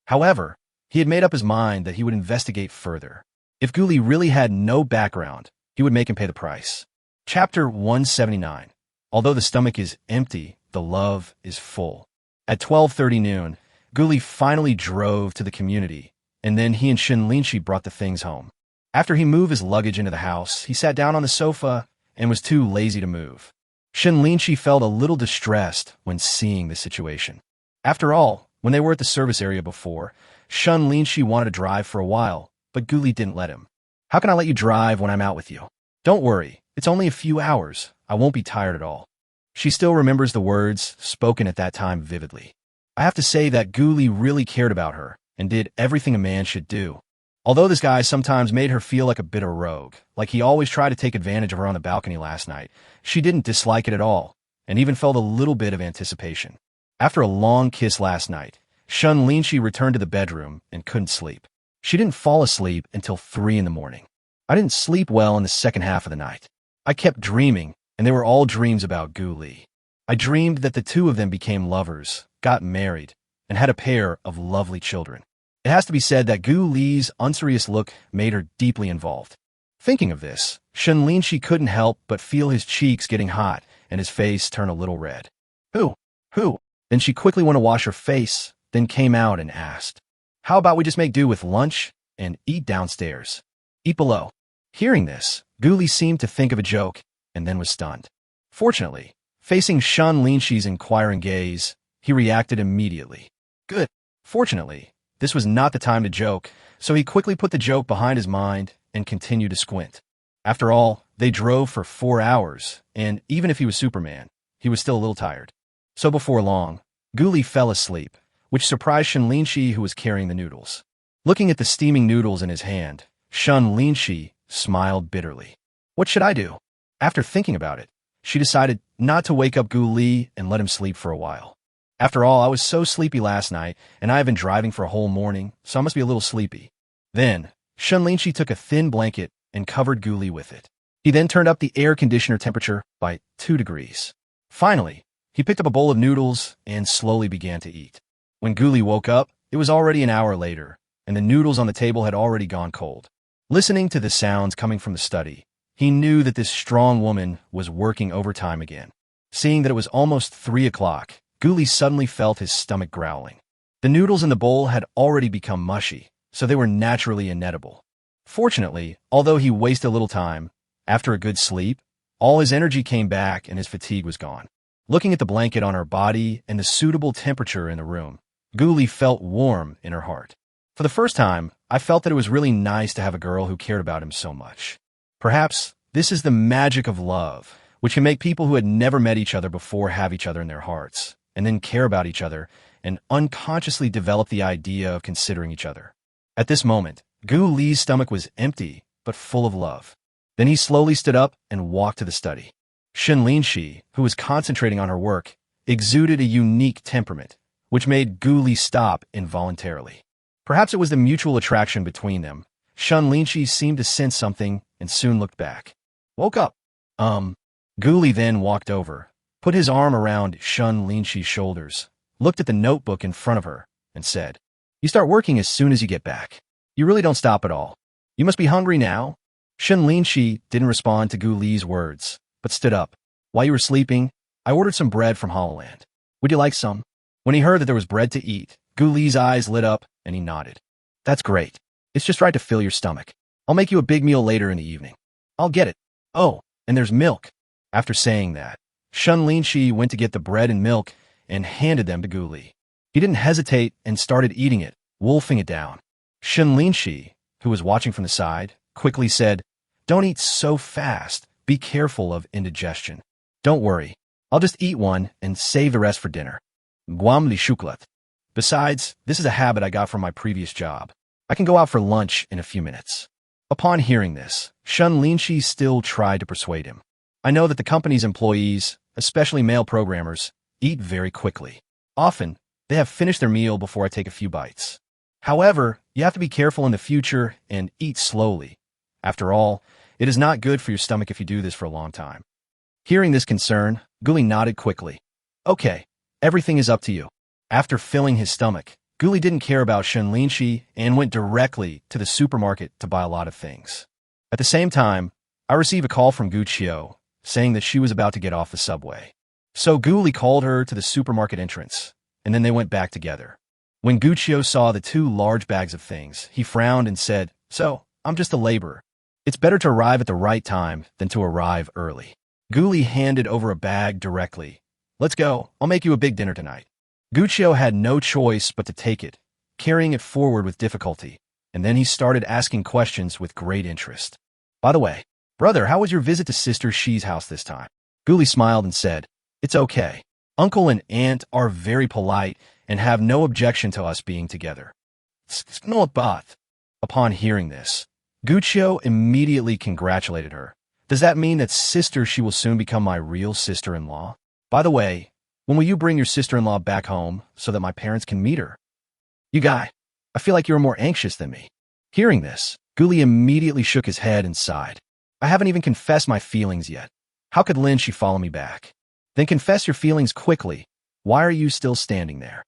However, he had made up his mind that he would investigate further. If Gu Li really had no background, he would make him pay the price. Chapter 179. Although the stomach is empty, the love is full. At 12:30 noon, Gu Li finally drove to the community, and then he and Shen Linxi brought the things home. After he moved his luggage into the house, he sat down on the sofa and was too lazy to move. Shen Linxi felt a little distressed when seeing the situation. After all, when they were at the service area before, Shen Linxi wanted to drive for a while, but Gu Li didn't let him. "How can I let you drive when I'm out with you? Don't worry, it's only a few hours. I won't be tired at all." She still remembers the words spoken at that time vividly. I have to say that Gu Li really cared about her and did everything a man should do. Although this guy sometimes made her feel like a bit of a rogue, like he always tried to take advantage of her on the balcony last night, she didn't dislike it at all, and even felt a little bit of anticipation. After a long kiss last night, Shen Linxi returned to the bedroom and couldn't sleep. She didn't fall asleep until 3 in the morning. I didn't sleep well in the second half of the night. I kept dreaming, and they were all dreams about Gu Li. I dreamed that the two of them became lovers, got married, and had a pair of lovely children. It has to be said that Gu Li's unserious look made her deeply involved. Thinking of this, Shen Linxi couldn't help but feel his cheeks getting hot and his face turn a little red. Who? Who? Then she quickly went to wash her face, then came out and asked, how about we just make do with lunch and eat downstairs? Eat below. Hearing this, Guli seemed to think of a joke and then was stunned. Fortunately, facing Shen Linxi's inquiring gaze, he reacted immediately. Good. Fortunately, this was not the time to joke, so he quickly put the joke behind his mind and continued to squint. After all, they drove for 4 hours, and even if he was Superman, he was still a little tired. So before long, Guli fell asleep, which surprised Shen Linxi, who was carrying the noodles. Looking at the steaming noodles in his hand, Shen Linxi smiled bitterly. What should I do? After thinking about it, she decided not to wake up Guli and let him sleep for a while. After all, I was so sleepy last night, and I have been driving for a whole morning, so I must be a little sleepy. Then, Shen Linxi took a thin blanket and covered Guli with it. He then turned up the air conditioner temperature by 2 degrees. Finally, he picked up a bowl of noodles and slowly began to eat. When Guli woke up, it was already an hour later, and the noodles on the table had already gone cold. Listening to the sounds coming from the study, he knew that this strong woman was working overtime again. Seeing that it was almost 3 o'clock, Guli suddenly felt his stomach growling. The noodles in the bowl had already become mushy, so they were naturally inedible. Fortunately, although he wasted a little time, after a good sleep, all his energy came back and his fatigue was gone. Looking at the blanket on her body and the suitable temperature in the room, Guli felt warm in her heart. For the first time, I felt that it was really nice to have a girl who cared about him so much. Perhaps this is the magic of love, which can make people who had never met each other before have each other in their hearts, and then care about each other and unconsciously develop the idea of considering each other. At this moment, Guli's stomach was empty, but full of love. Then he slowly stood up and walked to the study. Shen Linxi, who was concentrating on her work, exuded a unique temperament, which made Guli stop involuntarily. Perhaps it was the mutual attraction between them. Shen Linxi seemed to sense something and soon looked back. Woke up. Guli then walked over, put his arm around Shen Linxi's shoulders, looked at the notebook in front of her, and said, You start working as soon as you get back. You really don't stop at all. You must be hungry now. Shen Linxi didn't respond to Guli's words, but stood up. While you were sleeping, I ordered some bread from Holland. Would you like some? When he heard that there was bread to eat, Guli's eyes lit up and he nodded. That's great. It's just right to fill your stomach. I'll make you a big meal later in the evening. I'll get it. Oh, and there's milk. After saying that, Shen Linxi went to get the bread and milk and handed them to Guli. He didn't hesitate and started eating it, wolfing it down. Shen Linxi, who was watching from the side, quickly said, Don't eat so fast. Be careful of indigestion. Don't worry. I'll just eat one and save the rest for dinner. Guam li shuklat. Besides, this is a habit I got from my previous job. I can go out for lunch in a few minutes. Upon hearing this, Shen Linxi still tried to persuade him. I know that the company's employees, especially male programmers, eat very quickly. Often, they have finished their meal before I take a few bites. However, you have to be careful in the future and eat slowly. After all, it is not good for your stomach if you do this for a long time. Hearing this concern, Guli nodded quickly. Okay, everything is up to you. After filling his stomach, Guli didn't care about Shen Linxi and went directly to the supermarket to buy a lot of things. At the same time, I received a call from Guqiu saying that she was about to get off the subway. So Guli called her to the supermarket entrance, and then they went back together. When Guqiu saw the 2 large bags of things, he frowned and said, So, I'm just a laborer. It's better to arrive at the right time than to arrive early. Guli handed over a bag directly. Let's go. I'll make you a big dinner tonight. Guqiu had no choice but to take it, carrying it forward with difficulty, and then he started asking questions with great interest. By the way, brother, how was your visit to Sister Shi's house this time? Guli smiled and said, It's okay. Uncle and aunt are very polite and have no objection to us being together. Upon hearing this, Guqiu immediately congratulated her. Does that mean that Sister Shi will soon become my real sister-in-law? By the way, when will you bring your sister-in-law back home so that my parents can meet her? You guy, I feel like you're more anxious than me. Hearing this, Guli immediately shook his head and sighed. I haven't even confessed my feelings yet. How could Linxi follow me back? Then confess your feelings quickly. Why are you still standing there?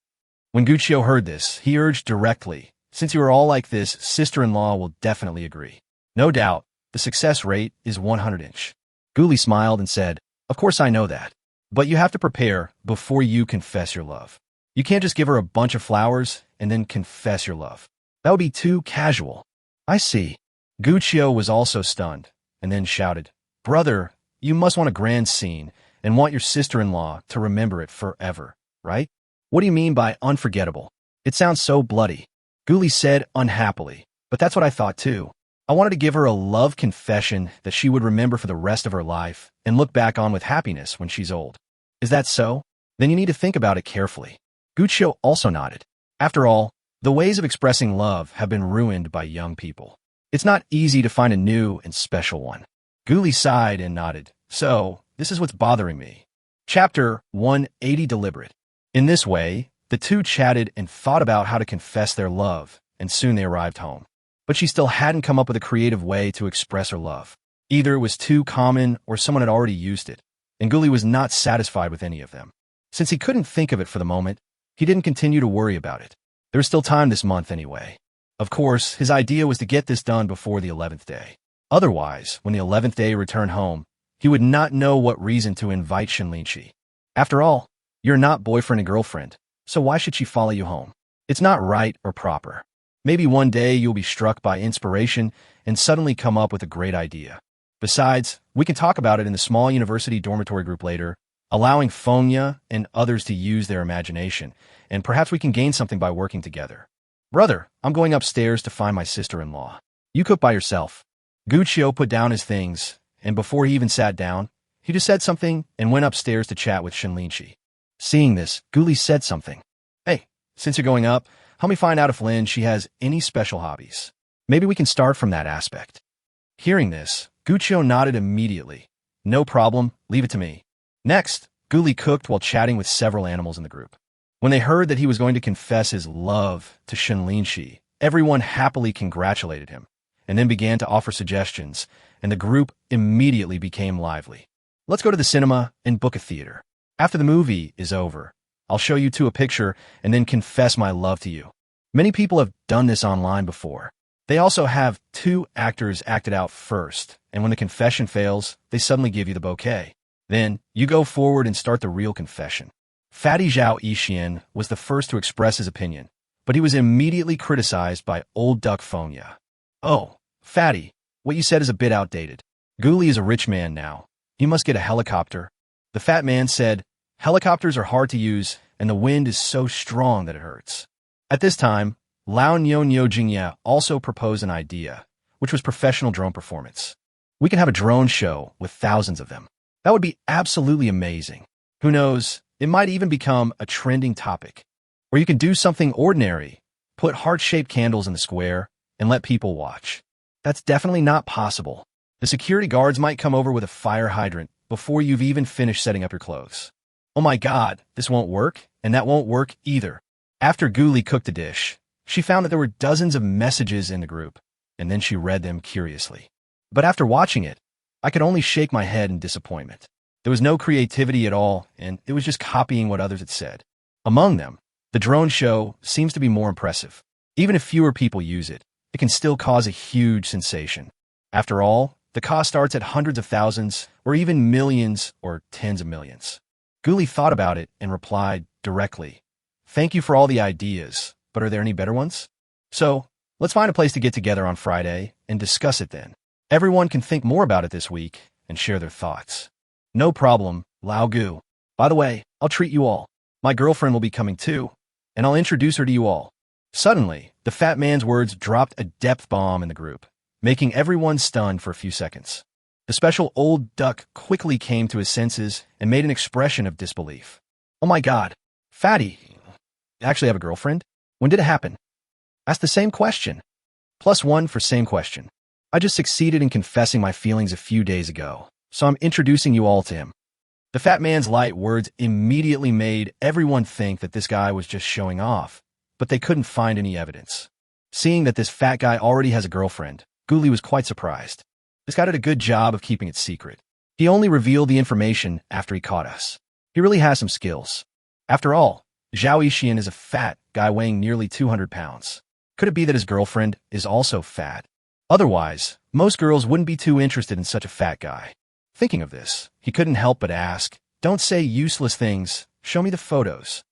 When Guqiu heard this, he urged directly, Since you are all like this, sister-in-law will definitely agree. No doubt, The success rate is 100-inch. Guli smiled and said, "Of course I know that. But you have to prepare before you confess your love. You can't just give her a bunch of flowers and then confess your love. That would be too casual." "I see." Guccio was also stunned, and then shouted, "Brother, you must want a grand scene and want your sister-in-law to remember it forever, right? What do you mean by unforgettable? It sounds so bloody." Guli said unhappily, "But that's what I thought too. I wanted to give her a love confession that she would remember for the rest of her life and look back on with happiness when she's old." "Is that so? Then you need to think about it carefully." Guccio also nodded. After all, the ways of expressing love have been ruined by young people. It's not easy to find a new and special one. Guli sighed and nodded. "So, this is what's bothering me." Chapter 180 Deliberate. In this way, the two chatted and thought about how to confess their love, and soon they arrived home. But she still hadn't come up with a creative way to express her love. Either it was too common or someone had already used it, and Guli was not satisfied with any of them. Since he couldn't think of it for the moment, he didn't continue to worry about it. There was still time this month anyway. Of course, his idea was to get this done before the 11th day. Otherwise, when the 11th day returned home, he would not know what reason to invite Shen Linxi. After all, you're not boyfriend and girlfriend, so why should she follow you home? It's not right or proper. Maybe one day you'll be struck by inspiration and suddenly come up with a great idea. Besides, we can talk about it in the small university dormitory group later, allowing Fonya and others to use their imagination, and perhaps we can gain something by working together. "Brother, I'm going upstairs to find my sister-in-law. You cook by yourself." Guccio put down his things, and before he even sat down, he just said something and went upstairs to chat with Shen Linxi. Seeing this, Guli said something. "Hey, since you're going up, help me find out if she has any special hobbies. Maybe we can start from that aspect." Hearing this, Guccio nodded immediately. "No problem, leave it to me." Next, Guli cooked while chatting with several animals in the group. When they heard that he was going to confess his love to Shen Linxi, everyone happily congratulated him, and then began to offer suggestions, and the group immediately became lively. "Let's go to the cinema and book a theater. After the movie is over, I'll show you two a picture and then confess my love to you." Many people have done this online before. They also have two actors act it out first, and when the confession fails, they suddenly give you the bouquet. Then, you go forward and start the real confession. Fatty Zhao Yixian was the first to express his opinion, but he was immediately criticized by Old Duck Fonya. "Oh, Fatty, what you said is a bit outdated. Guli is a rich man now. He must get a helicopter." The fat man said, "Helicopters are hard to use, and the wind is so strong that it hurts." At this time, Lao Nyo Jingya also proposed an idea, which was professional drone performance. "We can have a drone show with thousands of them. That would be absolutely amazing. Who knows, it might even become a trending topic. Or you can do something ordinary, put heart-shaped candles in the square, and let people watch." "That's definitely not possible. The security guards might come over with a fire hydrant before you've even finished setting up your clothes." "Oh my God, this won't work, and that won't work either." After Guli cooked the dish, she found that there were dozens of messages in the group, and then she read them curiously. But after watching it, I could only shake my head in disappointment. There was no creativity at all, and it was just copying what others had said. Among them, the drone show seems to be more impressive. Even if fewer people use it, it can still cause a huge sensation. After all, the cost starts at hundreds of thousands, or even millions or tens of millions. Guli thought about it and replied directly, "Thank you for all the ideas, but are there any better ones? So, let's find a place to get together on Friday and discuss it then. Everyone can think more about it this week and share their thoughts." "No problem, Lao Gu. By the way, I'll treat you all. My girlfriend will be coming too, and I'll introduce her to you all." Suddenly, the fat man's words dropped a depth bomb in the group, making everyone stunned for a few seconds. The special old duck quickly came to his senses and made an expression of disbelief. "Oh my God, Fatty, you actually have a girlfriend? When did it happen?" "Ask the same question. +1 for same question. I just succeeded in confessing my feelings a few days ago, so I'm introducing you all to him." The fat man's light words immediately made everyone think that this guy was just showing off, but they couldn't find any evidence. Seeing that this fat guy already has a girlfriend, Guli was quite surprised. This guy did a good job of keeping it secret. He only revealed the information after he caught us. He really has some skills. After all, Zhao Yixian is a fat guy weighing nearly 200 pounds. Could it be that his girlfriend is also fat? Otherwise, Most girls wouldn't be too interested in such a fat guy. Thinking of this, he couldn't help but ask, "Don't say useless things, show me the photos."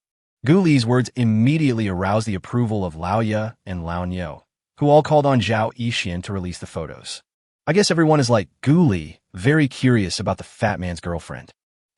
Gu Li's words immediately aroused the approval of Lao Ye and Lao Niu, who all called on Zhao Yixin to release the photos. I guess everyone is like Gu Li, very curious about the fat man's girlfriend.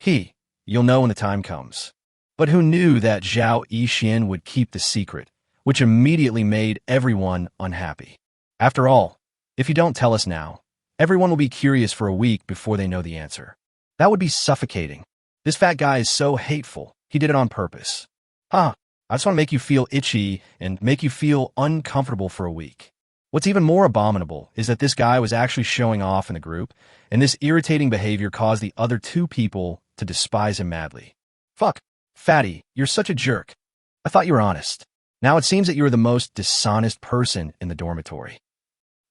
You'll know when the time comes. But who knew that Zhao Yixin would keep the secret, which immediately made everyone unhappy. After all, if you don't tell us now, everyone will be curious for a week before they know the answer. That would be suffocating. This fat guy is so hateful, he did it on purpose. I just want to make you feel itchy and make you feel uncomfortable for a week. What's even more abominable is that this guy was actually showing off in the group, and this irritating behavior caused the other two people to despise him madly. Fuck, fatty, you're such a jerk. I thought you were honest. Now it seems that you are the most dishonest person in the dormitory.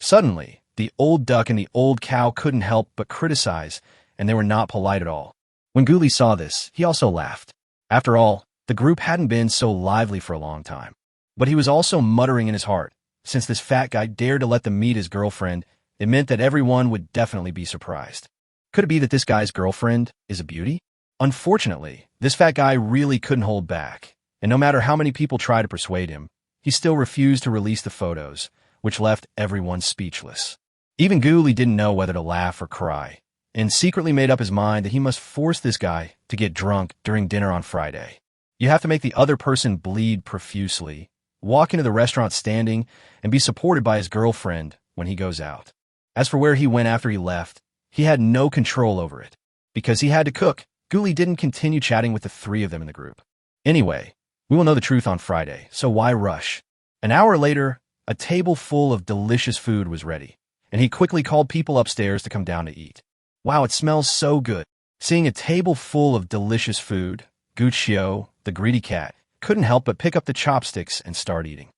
Suddenly, the old duck and the old cow couldn't help but criticize, and they were not polite at all. When Gu Li saw this, he also laughed. After all, the group hadn't been so lively for a long time. But he was also muttering in his heart, since this fat guy dared to let them meet his girlfriend, it meant that everyone would definitely be surprised. Could it be that this guy's girlfriend is a beauty? Unfortunately, this fat guy really couldn't hold back, and no matter how many people tried to persuade him, he still refused to release the photos, which left everyone speechless. Even Gu Li didn't know whether to laugh or cry, and secretly made up his mind that he must force this guy to get drunk during dinner on Friday. You have to make the other person bleed profusely, walk into the restaurant standing, and be supported by his girlfriend when he goes out. As for where he went after he left, he had no control over it. Because he had to cook, Gu Li didn't continue chatting with the three of them in the group. Anyway, we will know the truth on Friday, so why rush? An hour later, a table full of delicious food was ready, and he quickly called people upstairs to come down to eat. Wow, it smells so good. Seeing a table full of delicious food, Gu Qiu, the greedy cat, couldn't help but pick up the chopsticks and start eating.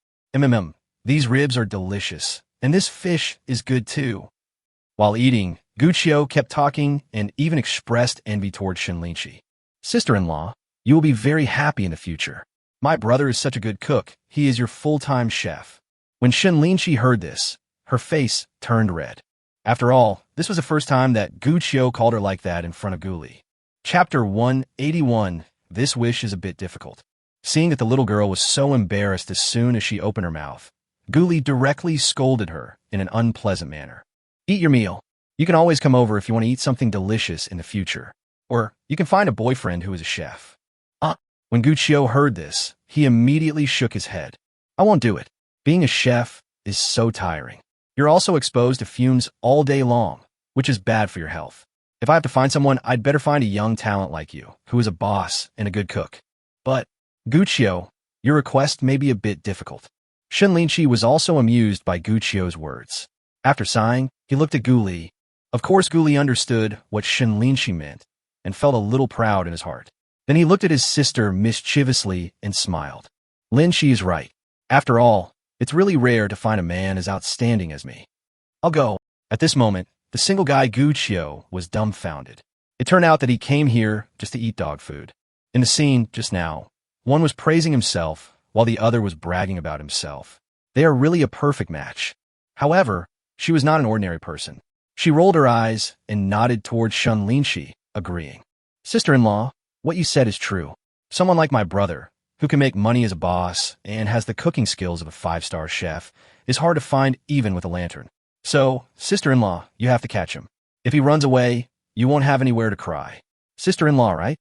These ribs are delicious, and this fish is good too. While eating, Gu Qiu kept talking and even expressed envy towards Shen Linxi. Sister-in-law, you will be very happy in the future. My brother is such a good cook, he is your full-time chef. When Shen Linxi heard this, her face turned red. After all, this was the first time that Gu Qiu called her like that in front of Gu Li. Chapter 181, This Wish is a Bit Difficult. Seeing that the little girl was so embarrassed as soon as she opened her mouth, Gu Li directly scolded her in an unpleasant manner. Eat your meal. You can always come over if you want to eat something delicious in the future. Or you can find a boyfriend who is a chef. When Gu Qiu heard this, he immediately shook his head. I won't do it. Being a chef is so tiring. You're also exposed to fumes all day long, which is bad for your health. If I have to find someone, I'd better find a young talent like you, who is a boss and a good cook. But, Gu Qiu, your request may be a bit difficult. Shen Linxi was also amused by Gu Qiu's words. After sighing, he looked at Gu Li. Of course, Gu Li understood what Shen Linxi meant, and felt a little proud in his heart. Then he looked at his sister mischievously and smiled. Linxi is right. After all, it's really rare to find a man as outstanding as me. I'll go. At this moment, the single guy Gu Qiu was dumbfounded. It turned out that he came here just to eat dog food. In the scene just now, one was praising himself while the other was bragging about himself. They are really a perfect match. However, she was not an ordinary person. She rolled her eyes and nodded towards Shen Linxi, agreeing. Sister-in-law, what you said is true. Someone like my brother, who can make money as a boss and has the cooking skills of a 5-star chef, is hard to find even with a lantern. So, sister-in-law, you have to catch him. If he runs away, you won't have anywhere to cry. Sister-in-law, right?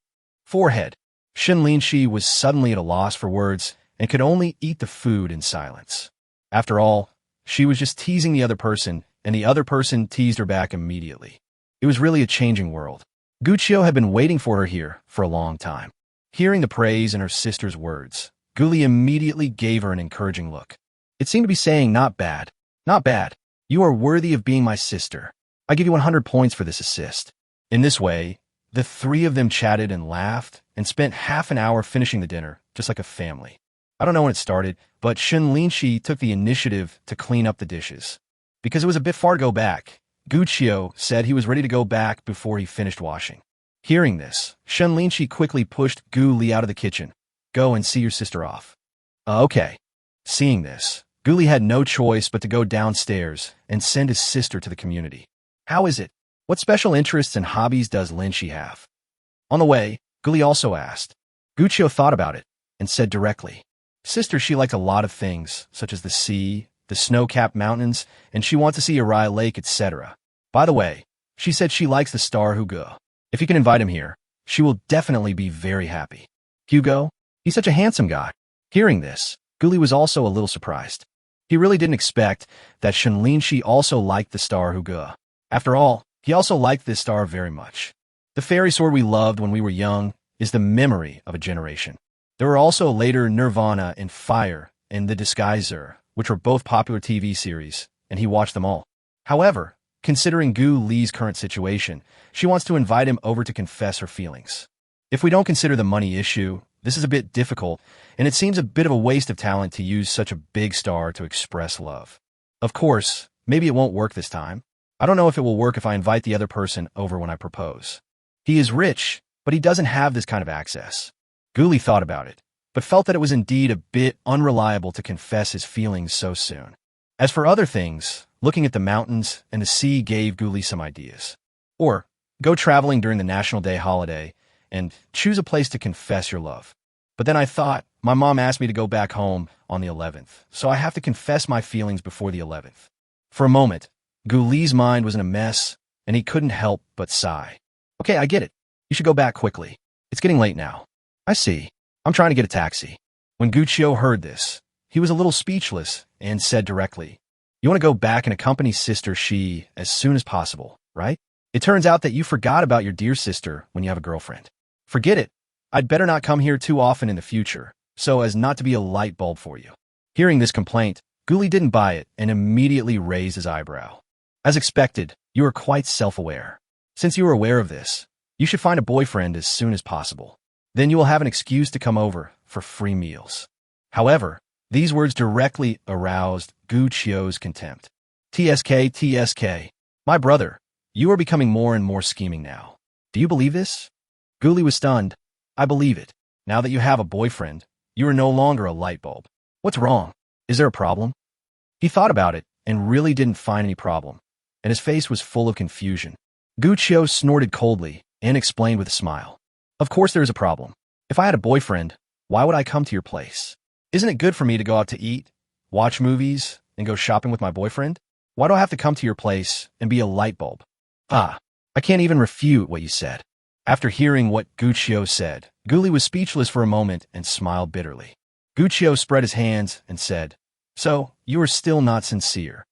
Forehead. Shen Linxi was suddenly at a loss for words and could only eat the food in silence. After all, she was just teasing the other person, and the other person teased her back immediately. It was really a changing world. Gu Qiu had been waiting for her here for a long time. Hearing the praise in her sister's words, Gu Li immediately gave her an encouraging look. It seemed to be saying, not bad. Not bad. You are worthy of being my sister. I give you 100 points for this assist. In this way, the three of them chatted and laughed and spent half an hour finishing the dinner, just like a family. I don't know when it started, but Shen Linxi took the initiative to clean up the dishes. Because it was a bit far to go back, Gu Qiu said he was ready to go back before he finished washing. Hearing this, Shen Linxi quickly pushed Gu Li out of the kitchen. Go and see your sister off. Okay. Seeing this, Guli had no choice but to go downstairs and send his sister to the community. How is it? What special interests and hobbies does Linxi have? On the way, Guli also asked. Guqiu thought about it and said directly, Sister, she liked a lot of things, such as the sea, the snow-capped mountains, and she wants to see Arai Lake, etc. By the way, she said she likes the star Hugo. If you can invite him here, she will definitely be very happy. Hugo? He's such a handsome guy. Hearing this, Guli was also a little surprised. He really didn't expect that Shen Linxi also liked the star Hugo. After all, he also liked this star very much. The fairy sword we loved when we were young is the memory of a generation. There were also later Nirvana and Fire and The Disguiser, which were both popular TV series, and he watched them all. However, considering Gu Li's current situation, she wants to invite him over to confess her feelings. If we don't consider the money issue, this is a bit difficult, and it seems a bit of a waste of talent to use such a big star to express love. Of course, maybe it won't work this time. I don't know if it will work if I invite the other person over when I propose. He is rich, but he doesn't have this kind of access. Guli thought about it, but felt that it was indeed a bit unreliable to confess his feelings so soon. As for other things, looking at the mountains and the sea gave Guli some ideas. Or, go traveling during the National Day holiday and choose a place to confess your love. But then I thought, my mom asked me to go back home on the 11th, so I have to confess my feelings before the 11th. For a moment, Guli's mind was in a mess, and he couldn't help but sigh. Okay, I get it. You should go back quickly. It's getting late now. I see. I'm trying to get a taxi. When Guqiu heard this, he was a little speechless and said directly, You want to go back and accompany Sister Shi as soon as possible, right? It turns out that you forgot about your dear sister when you have a girlfriend. Forget it. I'd better not come here too often in the future, so as not to be a light bulb for you. Hearing this complaint, Guli didn't buy it and immediately raised his eyebrow. As expected, you are quite self-aware. Since you are aware of this, you should find a boyfriend as soon as possible. Then you will have an excuse to come over for free meals. However, these words directly aroused Guqiu's contempt. TSK, my brother, you are becoming more and more scheming now. Do you believe this? Guli was stunned. I believe it. Now that you have a boyfriend, you are no longer a light bulb. What's wrong? Is there a problem? He thought about it and really didn't find any problem, and his face was full of confusion. Guqiu snorted coldly and explained with a smile. Of course there is a problem. If I had a boyfriend, why would I come to your place? Isn't it good for me to go out to eat, watch movies, and go shopping with my boyfriend? Why do I have to come to your place and be a light bulb? I can't even refute what you said. After hearing what Guqiu said, Guli was speechless for a moment and smiled bitterly. Guqiu spread his hands and said, So, you are still not sincere.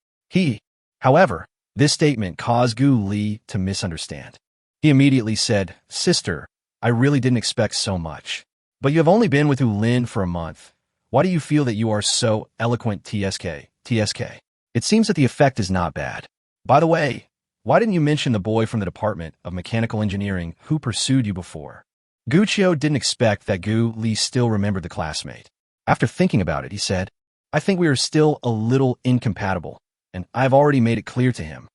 However, this statement caused Gu Li to misunderstand. He immediately said, Sister, I really didn't expect so much. But you have only been with Lin for a month. Why do you feel that you are so eloquent, TSK? It seems that the effect is not bad. By the way, why didn't you mention the boy from the Department of Mechanical Engineering who pursued you before? Guqiu didn't expect that Gu Li still remembered the classmate. After thinking about it, he said, I think we are still a little incompatible, and I've already made it clear to him.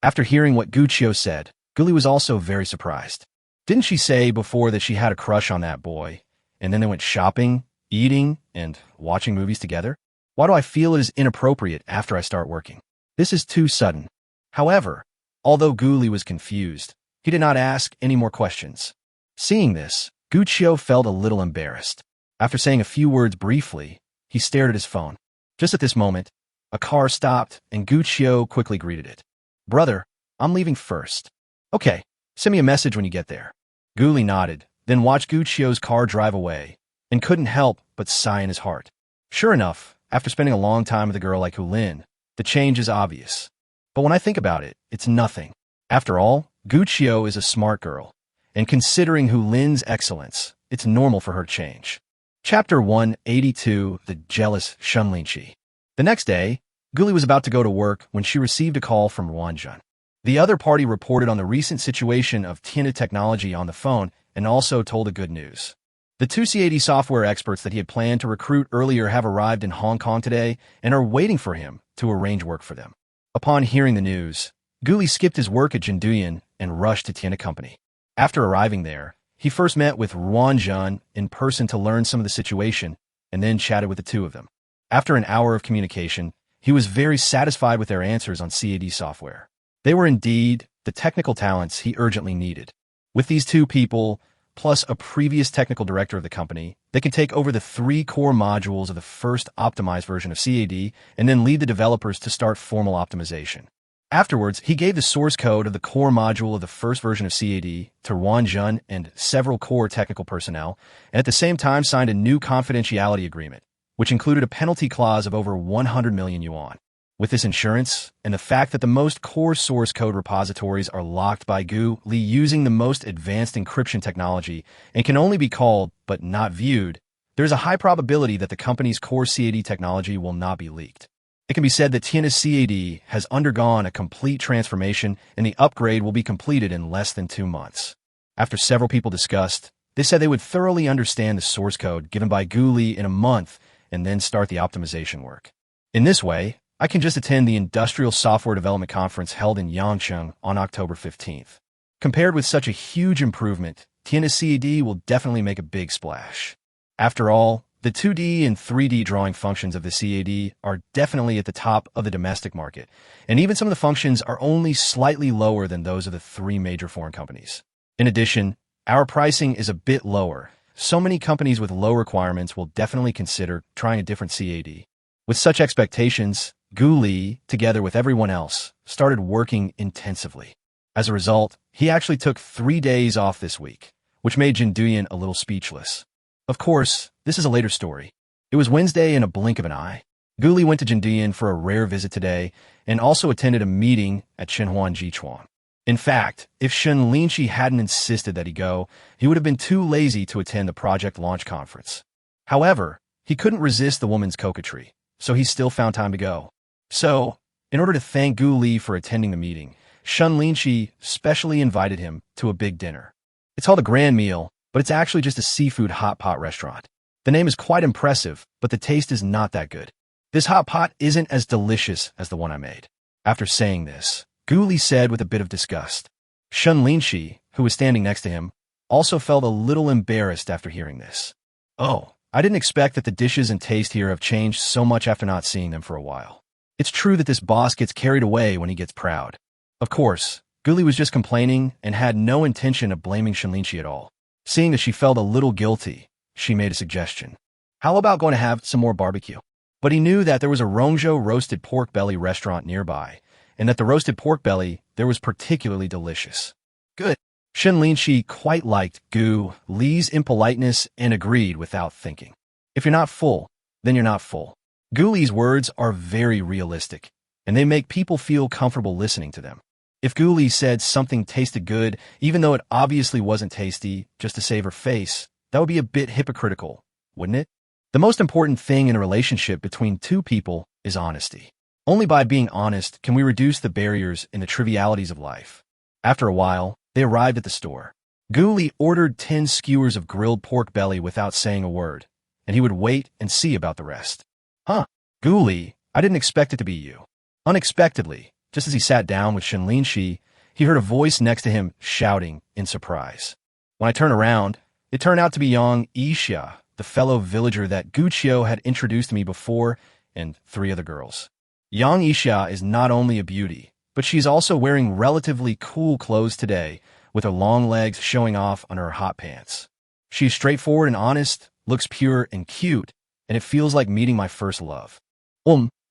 After hearing what Guqiu said, Guli was also very surprised. Didn't she say before that she had a crush on that boy, and then they went shopping, eating, and watching movies together? Why do I feel it is inappropriate after I start working? This is too sudden. However, although Guli was confused, he did not ask any more questions. Seeing this, Guqiu felt a little embarrassed. After saying a few words briefly, he stared at his phone. Just at this moment, a car stopped, and Guqiu quickly greeted it. Brother, I'm leaving first. Okay, send me a message when you get there. Guli nodded, then watched Guqiu's car drive away, and couldn't help but sigh in his heart. Sure enough, after spending a long time with a girl like Hulin, the change is obvious. But when I think about it, it's nothing. After all, Guqiu is a smart girl, and considering Hulin's excellence, it's normal for her to change. Chapter 182, The Jealous Shen Linxi. The next day, Guli was about to go to work when she received a call from Ruanjun. The other party reported on the recent situation of Tina Technology on the phone and also told the good news. The two C80 software experts that he had planned to recruit earlier have arrived in Hong Kong today and are waiting for him to arrange work for them. Upon hearing the news, Guli skipped his work at Jinduyan and rushed to Tina Company. After arriving there, he first met with Ruanjun in person to learn some of the situation and then chatted with the two of them. After an hour of communication, he was very satisfied with their answers on CAD software. They were indeed the technical talents he urgently needed. With these two people, plus a previous technical director of the company, they can take over the 3 core modules of the first optimized version of CAD and then lead the developers to start formal optimization. Afterwards, he gave the source code of the core module of the first version of CAD to Wan Jun and several core technical personnel, and at the same time signed a new confidentiality agreement, which included a penalty clause of over 100 million yuan. With this insurance, and the fact that the most core source code repositories are locked by Gu Li using the most advanced encryption technology and can only be called, but not viewed, there is a high probability that the company's core CAD technology will not be leaked. It can be said that Tiana's CAD has undergone a complete transformation and the upgrade will be completed in less than 2 months. After several people discussed, they said they would thoroughly understand the source code given by Gu Li in a month and then start the optimization work. In this way, I can just attend the Industrial Software Development Conference held in Yangcheng on October 15th. Compared with such a huge improvement, Tiana's CAD will definitely make a big splash. After all, the 2D and 3D drawing functions of the CAD are definitely at the top of the domestic market, and even some of the functions are only slightly lower than those of the 3 major foreign companies. In addition, our pricing is a bit lower. So many companies with low requirements will definitely consider trying a different CAD. With such expectations, Gu Li, together with everyone else, started working intensively. As a result, he actually took 3 days off this week, which made Jin Duyan a little speechless. Of course, this is a later story. It was Wednesday in a blink of an eye. Gu Li went to Jin Duyan for a rare visit today and also attended a meeting at Shenhao Jichuan. In fact, if Shen Linxi hadn't insisted that he go, he would have been too lazy to attend the project launch conference. However, he couldn't resist the woman's coquetry, so he still found time to go. So, in order to thank Gu Li for attending the meeting, Shen Linxi specially invited him to a big dinner. It's called a grand meal, but it's actually just a seafood hot pot restaurant. The name is quite impressive, but the taste is not that good. This hot pot isn't as delicious as the one I made. After saying this, Gu Li said with a bit of disgust. Shen Linxi, who was standing next to him, also felt a little embarrassed after hearing this. Oh, I didn't expect that the dishes and taste here have changed so much after not seeing them for a while. It's true that this boss gets carried away when he gets proud. Of course, Gu Li was just complaining and had no intention of blaming Shen Linxi at all. Seeing that she felt a little guilty, she made a suggestion. How about going to have some more barbecue? But he knew that there was a Rongzhou roasted pork belly restaurant nearby, and that the roasted pork belly there was particularly delicious. Good. Shen Linxi quite liked Gu Li's impoliteness and agreed without thinking. If you're not full, then you're not full. Gu Li's words are very realistic, and they make people feel comfortable listening to them. If Gu Li said something tasted good, even though it obviously wasn't tasty, just to save her face, that would be a bit hypocritical, wouldn't it? The most important thing in a relationship between two people is honesty. Only by being honest can we reduce the barriers in the trivialities of life. After a while, they arrived at the store. Gu Li ordered 10 skewers of grilled pork belly without saying a word, and he would wait and see about the rest. Huh, Gu Li, I didn't expect it to be you. Unexpectedly, just as he sat down with Shen Linxi, he heard a voice next to him shouting in surprise. When I turned around, it turned out to be Yang Yixia, the fellow villager that Gu Qiu had introduced to me before, and 3 other girls. Yang Yixia is not only a beauty, but she's also wearing relatively cool clothes today, with her long legs showing off under her hot pants. She's straightforward and honest, looks pure and cute, and it feels like meeting my first love.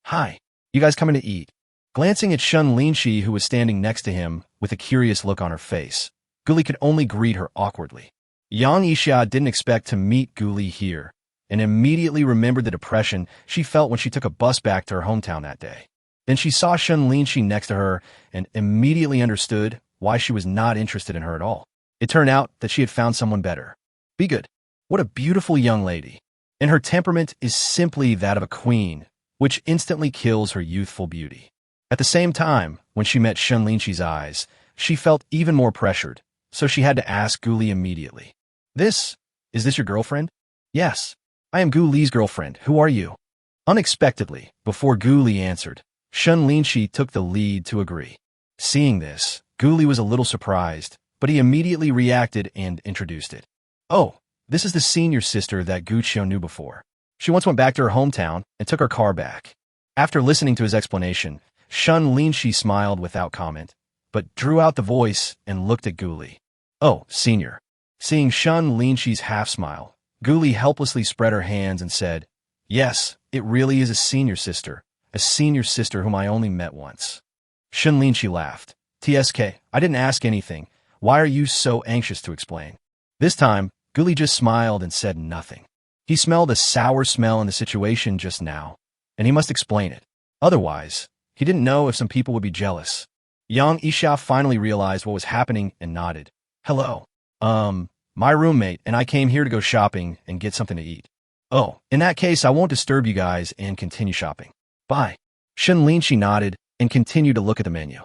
Hi. You guys coming to eat? Glancing at Shen Linxi, who was standing next to him, with a curious look on her face, Gu Li could only greet her awkwardly. Yang Yixia didn't expect to meet Gu Li here, and immediately remembered the depression she felt when she took a bus back to her hometown that day. Then she saw Shen Linxi next to her and immediately understood why she was not interested in her at all. It turned out that she had found someone better. Be good. What a beautiful young lady. And her temperament is simply that of a queen, which instantly kills her youthful beauty. At the same time, when she met Shen Linxi's eyes, she felt even more pressured, so she had to ask Gu Li immediately. Is this your girlfriend? Yes, I am Gu Li's girlfriend. Who are you? Unexpectedly, before Gu Li answered, Shen Linxi took the lead to agree. Seeing this, Gu Li was a little surprised, but he immediately reacted and introduced it. Oh, this is the senior sister that Gu Qiu knew before. She once went back to her hometown and took her car back. After listening to his explanation, Shen Linxi smiled without comment, but drew out the voice and looked at Guli. Oh, senior. Seeing Shen Linxi's half-smile, Guli helplessly spread her hands and said, yes, it really is a senior sister whom I only met once. Shen Linxi laughed. TSK, I didn't ask anything. Why are you so anxious to explain? This time, Guli just smiled and said nothing. He smelled a sour smell in the situation just now, and he must explain it. Otherwise, he didn't know if some people would be jealous. Yang Yixia finally realized what was happening and nodded. Hello. My roommate and I came here to go shopping and get something to eat. Oh, in that case, I won't disturb you guys and continue shopping. Bye. Shen Linxi nodded and continued to look at the menu.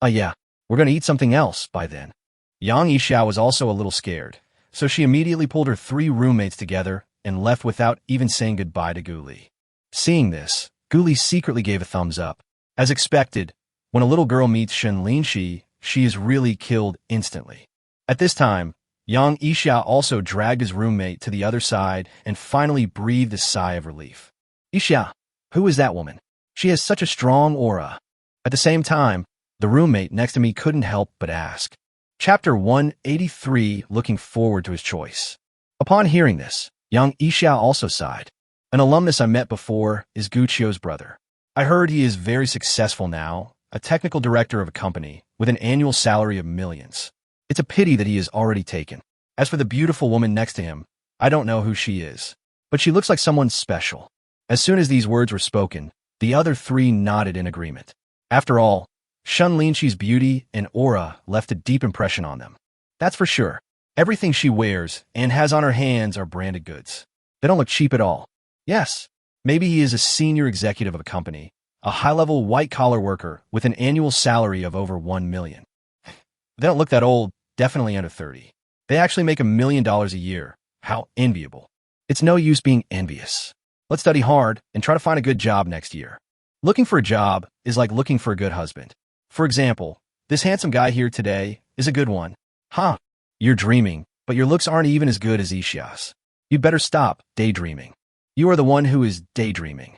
Yeah, we're going to eat something else by then. Yang Yixia was also a little scared, so she immediately pulled her 3 roommates together and left without even saying goodbye to Guli. Seeing this, Guli secretly gave a thumbs up. As expected, when a little girl meets Shen Linxi, she is really killed instantly. At this time, Yang Yixia also dragged his roommate to the other side and finally breathed a sigh of relief. Yixia, who is that woman? She has such a strong aura. At the same time, the roommate next to me couldn't help but ask. Chapter 183, looking forward to his choice. Upon hearing this, Yang Yixia also sighed. An alumnus I met before is Guqiu's brother. I heard he is very successful now, a technical director of a company with an annual salary of millions. It's a pity that he is already taken. As for the beautiful woman next to him, I don't know who she is, but she looks like someone special. As soon as these words were spoken, the other 3 nodded in agreement. After all, Shen Linxi's beauty and aura left a deep impression on them. That's for sure. Everything she wears and has on her hands are branded goods. They don't look cheap at all. Yes, maybe he is a senior executive of a company, a high-level white-collar worker with an annual salary of over 1 million. They don't look that old, definitely under 30. They actually make $1 million a year. How enviable. It's no use being envious. Let's study hard and try to find a good job next year. Looking for a job is like looking for a good husband. For example, this handsome guy here today is a good one. Huh, you're dreaming, but your looks aren't even as good as Yixia's. You'd better stop daydreaming. You are the one who is daydreaming.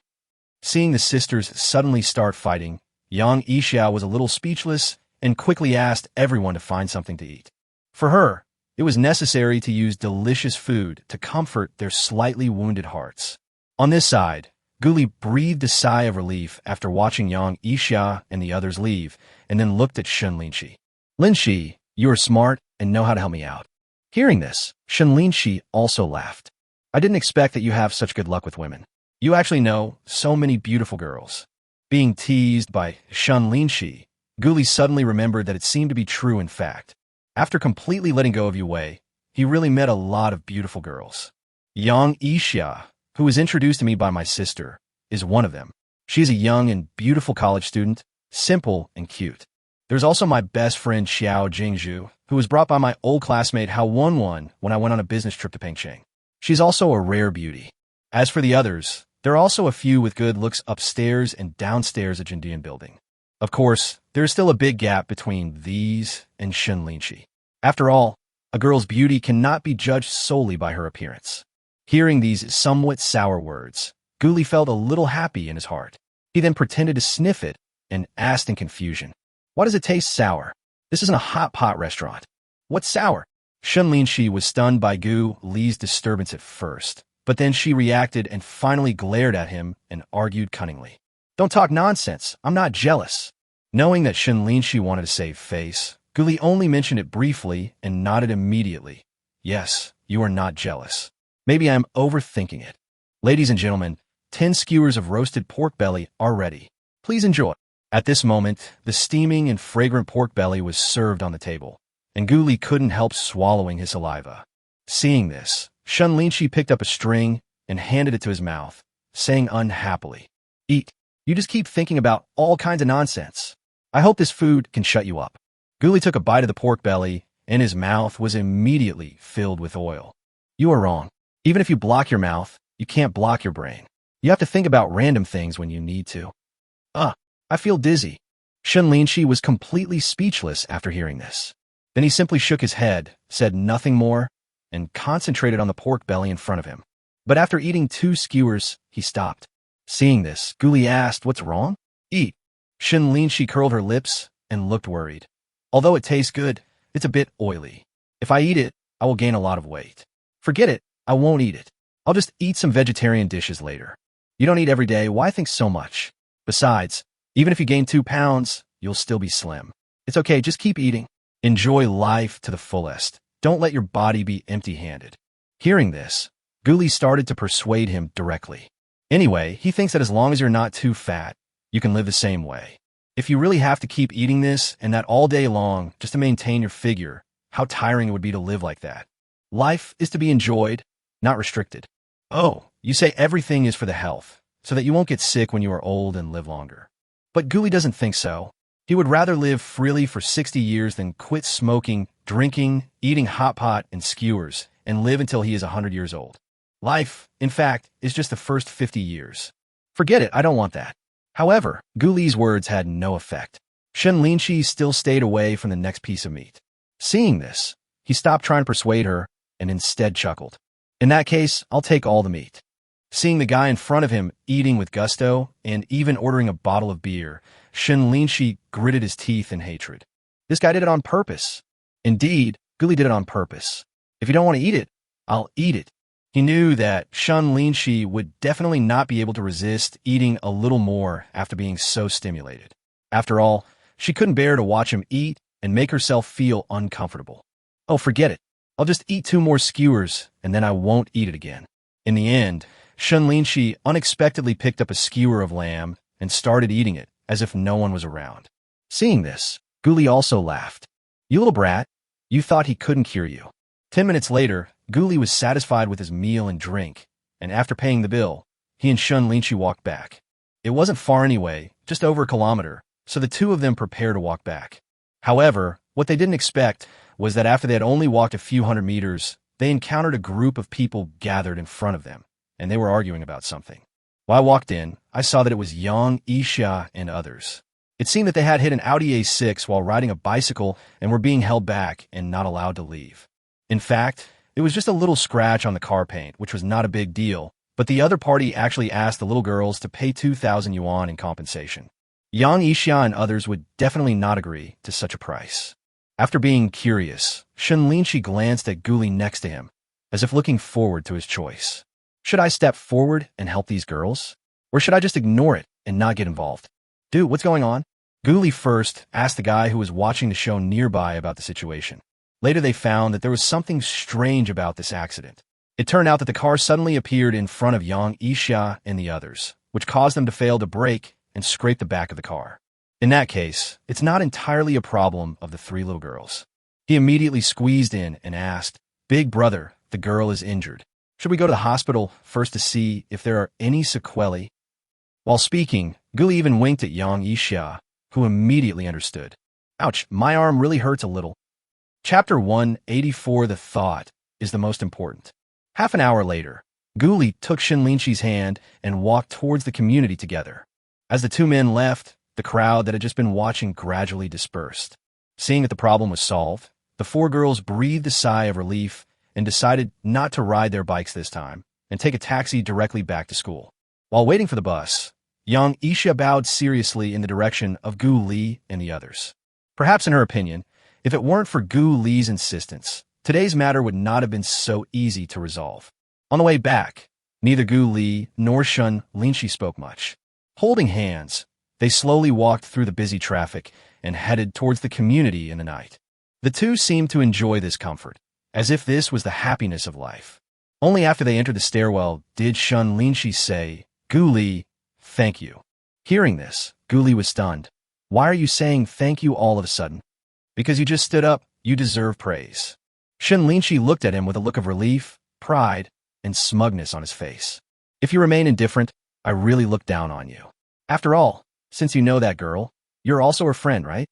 Seeing the sisters suddenly start fighting, Yang Yixia was a little speechless and quickly asked everyone to find something to eat. For her, it was necessary to use delicious food to comfort their slightly wounded hearts. On this side, Guli breathed a sigh of relief after watching Yang Yixia and the others leave, and then looked at Shen Linxi. Linxi, you are smart and know how to help me out. Hearing this, Shen Linxi also laughed. I didn't expect that you have such good luck with women. You actually know so many beautiful girls. Being teased by Shen Linxi, Guli suddenly remembered that it seemed to be true in fact. After completely letting go of Yue, he really met a lot of beautiful girls. Yang Yixia, who was introduced to me by my sister, is one of them. She is a young and beautiful college student, simple and cute. There's also my best friend Xiao Jingzhu, who was brought by my old classmate Hao Wenwen when I went on a business trip to Pengcheng. She's also a rare beauty. As for the others, there are also a few with good looks upstairs and downstairs at Jindian Building. Of course, there is still a big gap between these and Shen Linxi. After all, a girl's beauty cannot be judged solely by her appearance. Hearing these somewhat sour words, Guli felt a little happy in his heart. He then pretended to sniff it and asked in confusion, "Why does it taste sour? This isn't a hot pot restaurant. What's sour?" Shen Linxi was stunned by Gu Li's disturbance at first, but then she reacted and finally glared at him and argued cunningly. "Don't talk nonsense. I'm not jealous." Knowing that Shen Linxi wanted to save face, Guli only mentioned it briefly and nodded immediately. "Yes, you are not jealous. Maybe I'm overthinking it." Ladies and gentlemen, 10 skewers of roasted pork belly are ready. Please enjoy. At this moment, the steaming and fragrant pork belly was served on the table, and Guli couldn't help swallowing his saliva. Seeing this, Shen Linxi picked up a string and handed it to his mouth, saying unhappily, "Eat. You just keep thinking about all kinds of nonsense. I hope this food can shut you up." Guli took a bite of the pork belly, and his mouth was immediately filled with oil. "You are wrong. Even if you block your mouth, you can't block your brain. You have to think about random things when you need to." I feel dizzy." Shen Linxi was completely speechless after hearing this. Then he simply shook his head, said nothing more, and concentrated on the pork belly in front of him. But after eating 2 skewers, he stopped. Seeing this, Guli asked, "What's wrong?" "Eat." Shen Linxi curled her lips and looked worried. "Although it tastes good, it's a bit oily. If I eat it, I will gain a lot of weight." "Forget it, I won't eat it. I'll just eat some vegetarian dishes later." "You don't eat every day, why think so much? Besides, even if you gain 2 pounds, you'll still be slim. It's okay, just keep eating. Enjoy life to the fullest. Don't let your body be empty-handed." Hearing this, Guli started to persuade him directly. Anyway, he thinks that as long as you're not too fat, you can live the same way. If you really have to keep eating this and that all day long just to maintain your figure, how tiring it would be to live like that. Life is to be enjoyed, not restricted. "Oh, you say everything is for the health, so that you won't get sick when you are old and live longer." But Guli doesn't think so. He would rather live freely for 60 years than quit smoking, drinking, eating hot pot and skewers, and live until he is 100 years old. Life, in fact, is just the first 50 years. "Forget it, I don't want that." However, Guli's words had no effect. Shen Linxi still stayed away from the next piece of meat. Seeing this, he stopped trying to persuade her and instead chuckled. "In that case, I'll take all the meat." Seeing the guy in front of him eating with gusto and even ordering a bottle of beer, Shen Linxi gritted his teeth in hatred. This guy did it on purpose. Indeed, Guli did it on purpose. If you don't want to eat it, I'll eat it. He knew that Shen Linxi would definitely not be able to resist eating a little more after being so stimulated. After all, she couldn't bear to watch him eat and make herself feel uncomfortable. "Oh, forget it. I'll just eat 2 more skewers, and then I won't eat it again." In the end, Shen Linxi unexpectedly picked up a skewer of lamb and started eating it as if no one was around. Seeing this, Guli also laughed. "You little brat, you thought he couldn't cure you." 10 minutes later, Guli was satisfied with his meal and drink, and after paying the bill, he and Shen Linxi walked back. It wasn't far anyway, just over a kilometer, so the two of them prepared to walk back. However, what they didn't expect was that after they had only walked a few hundred meters, they encountered a group of people gathered in front of them, and they were arguing about something. While I walked in, I saw that it was Yang Yixia and others. It seemed that they had hit an Audi A6 while riding a bicycle and were being held back and not allowed to leave. In fact, it was just a little scratch on the car paint, which was not a big deal, but the other party actually asked the little girls to pay 2,000 yuan in compensation. Yang Yixia and others would definitely not agree to such a price. After being curious, Shen Linxi glanced at Guli next to him, as if looking forward to his choice. Should I step forward and help these girls? Or should I just ignore it and not get involved? "Dude, what's going on?" Guli first asked the guy who was watching the show nearby about the situation. Later they found that there was something strange about this accident. It turned out that the car suddenly appeared in front of Yang Yixia and the others, which caused them to fail to brake and scrape the back of the car. In that case, it's not entirely a problem of the 3 little girls. He immediately squeezed in and asked, "Big brother, the girl is injured. Should we go to the hospital first to see if there are any sequelae?" While speaking, Guli even winked at Yang Yixia, who immediately understood. "Ouch, my arm really hurts a little." Chapter 184, The Thought, is the most important. Half an hour later, Guli took Shen Linxi's hand and walked towards the community together. As the 2 men left, the crowd that had just been watching gradually dispersed. Seeing that the problem was solved, the 4 girls breathed a sigh of relief and decided not to ride their bikes this time and take a taxi directly back to school. While waiting for the bus, Yang Yixia bowed seriously in the direction of Gu Li and the others. Perhaps in her opinion, if it weren't for Gu Li's insistence, today's matter would not have been so easy to resolve. On the way back, neither Gu Li nor Shen Linxi spoke much. Holding hands, they slowly walked through the busy traffic and headed towards the community in the night. The two seemed to enjoy this comfort, as if this was the happiness of life. Only after they entered the stairwell did Shen Linxi say, "Gu Li, thank you." Hearing this, Gu Li was stunned. "Why are you saying thank you all of a sudden?" "Because you just stood up, you deserve praise." Shen Linxi looked at him with a look of relief, pride, and smugness on his face. "If you remain indifferent, I really look down on you. After all, since you know that girl, you're also her friend, right?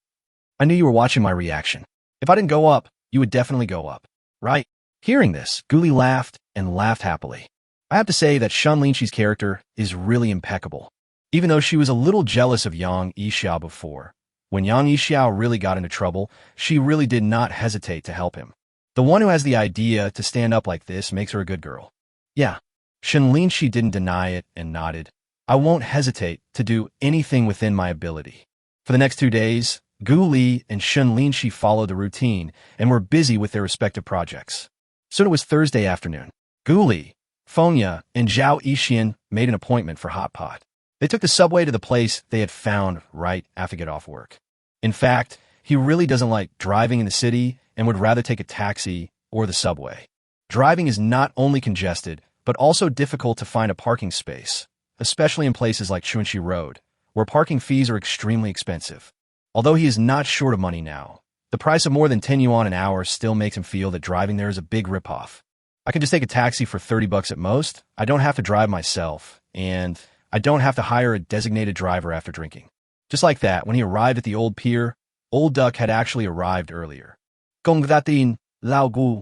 I knew you were watching my reaction. If I didn't go up, you would definitely go up, right?" Hearing this, Gu Li laughed and laughed happily. I have to say that Shen Linxi's character is really impeccable. Even though she was a little jealous of Yang Yixia before, when Yang Yixia really got into trouble, she really did not hesitate to help him. The one who has the idea to stand up like this makes her a good girl. Yeah, Shen Linxi didn't deny it and nodded. I won't hesitate to do anything within my ability. For the next 2 days, Gu Li and Shen Linxi followed the routine and were busy with their respective projects. Soon it was Thursday afternoon. Gu Li, Fengya, and Zhao Yixian made an appointment for hot pot. They took the subway to the place they had found right after get off work. In fact, he really doesn't like driving in the city and would rather take a taxi or the subway. Driving is not only congested, but also difficult to find a parking space, especially in places like Chunxi Road, where parking fees are extremely expensive. Although he is not short of money now, the price of more than 10 yuan an hour still makes him feel that driving there is a big ripoff. I can just take a taxi for 30 bucks at most. I don't have to drive myself, and I don't have to hire a designated driver after drinking. Just like that, when he arrived at the old pier, Old Duck had actually arrived earlier. Gong datin, lao gu.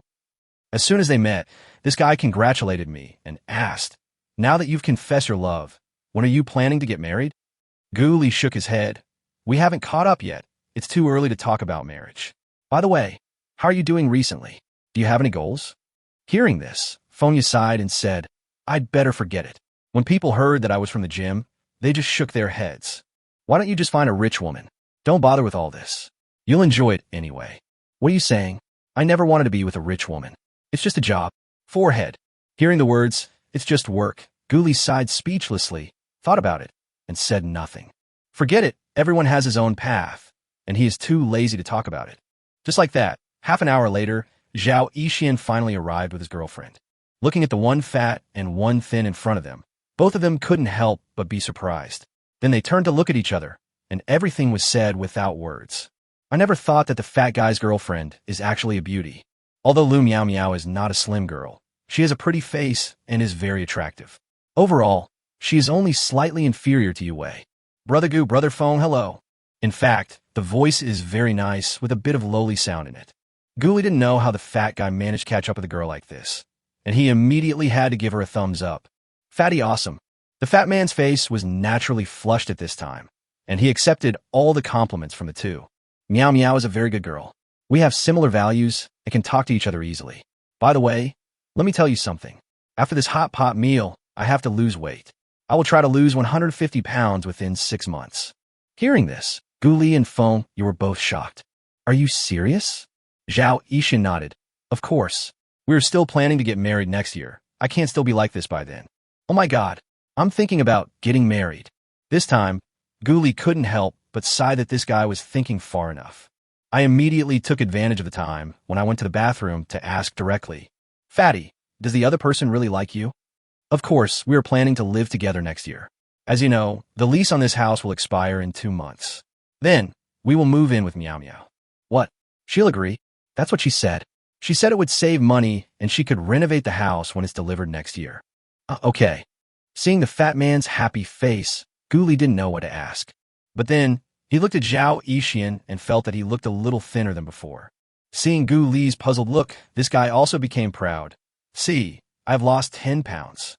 As soon as they met, this guy congratulated me and asked, now that you've confessed your love, when are you planning to get married? Gu Li shook his head. We haven't caught up yet. It's too early to talk about marriage. By the way, how are you doing recently? Do you have any goals? Hearing this, Fengya sighed and said, I'd better forget it. When people heard that I was from the gym, they just shook their heads. Why don't you just find a rich woman? Don't bother with all this. You'll enjoy it anyway. What are you saying? I never wanted to be with a rich woman. It's just a job. Forehead. Hearing the words, it's just work, Gu Li sighed speechlessly, thought about it, and said nothing. Forget it, everyone has his own path, and he is too lazy to talk about it. Just like that, half an hour later, Zhao Yixian finally arrived with his girlfriend. Looking at the one fat and one thin in front of them, both of them couldn't help but be surprised. Then they turned to look at each other, and everything was said without words. I never thought that the fat guy's girlfriend is actually a beauty. Although Lu Miao Miao is not a slim girl, she has a pretty face and is very attractive. Overall, she is only slightly inferior to Yue. Brother Gu, Brother Feng, hello. In fact, the voice is very nice with a bit of lowly sound in it. Gu Li didn't know how the fat guy managed to catch up with a girl like this, and he immediately had to give her a thumbs up. Fatty awesome. The fat man's face was naturally flushed at this time, and he accepted all the compliments from the two. Miao Miao is a very good girl. We have similar values and can talk to each other easily. By the way, let me tell you something. After this hot pot meal, I have to lose weight. I will try to lose 150 pounds within 6 months. Hearing this, Gu Li and Feng, you were both shocked. Are you serious? Zhao Yixian nodded. Of course. We are still planning to get married next year. I can't still be like this by then. Oh my god. I'm thinking about getting married. This time, Gu Li couldn't help but sigh that this guy was thinking far enough. I immediately took advantage of the time when I went to the bathroom to ask directly, Fatty, does the other person really like you? Of course, we are planning to live together next year. As you know, the lease on this house will expire in 2 months. Then, we will move in with Miao Miao. What? She'll agree. That's what she said. She said it would save money and she could renovate the house when it's delivered next year. Okay. Seeing the fat man's happy face, Gu Li didn't know what to ask. But then, he looked at Zhao Yixian and felt that he looked a little thinner than before. Seeing Gu Li's puzzled look, this guy also became proud. See, I've lost 10 pounds.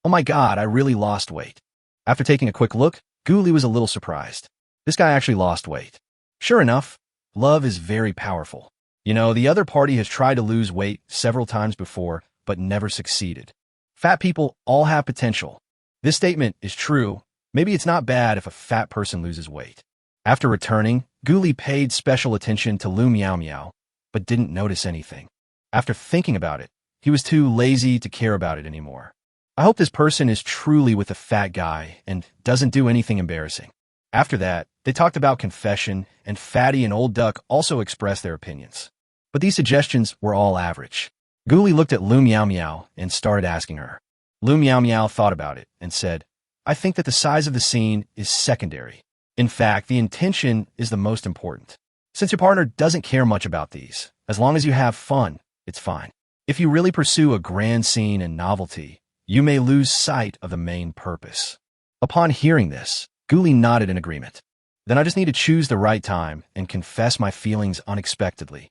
Oh my god, I really lost weight. After taking a quick look, Gu Li was a little surprised. This guy actually lost weight. Sure enough, love is very powerful. You know, the other party has tried to lose weight several times before, but never succeeded. Fat people all have potential. This statement is true. Maybe it's not bad if a fat person loses weight. After returning, Gu Li paid special attention to Lu Miao Miao, but didn't notice anything. After thinking about it, he was too lazy to care about it anymore. I hope this person is truly with the fat guy and doesn't do anything embarrassing. After that, they talked about confession, and Fatty and Old Duck also expressed their opinions. But these suggestions were all average. Gu Li looked at Lu Miao Miao and started asking her. Lu Miao Miao thought about it and said, I think that the size of the scene is secondary. In fact, the intention is the most important. Since your partner doesn't care much about these, as long as you have fun, it's fine. If you really pursue a grand scene and novelty, you may lose sight of the main purpose. Upon hearing this, Gu Li nodded in agreement. Then I just need to choose the right time and confess my feelings unexpectedly.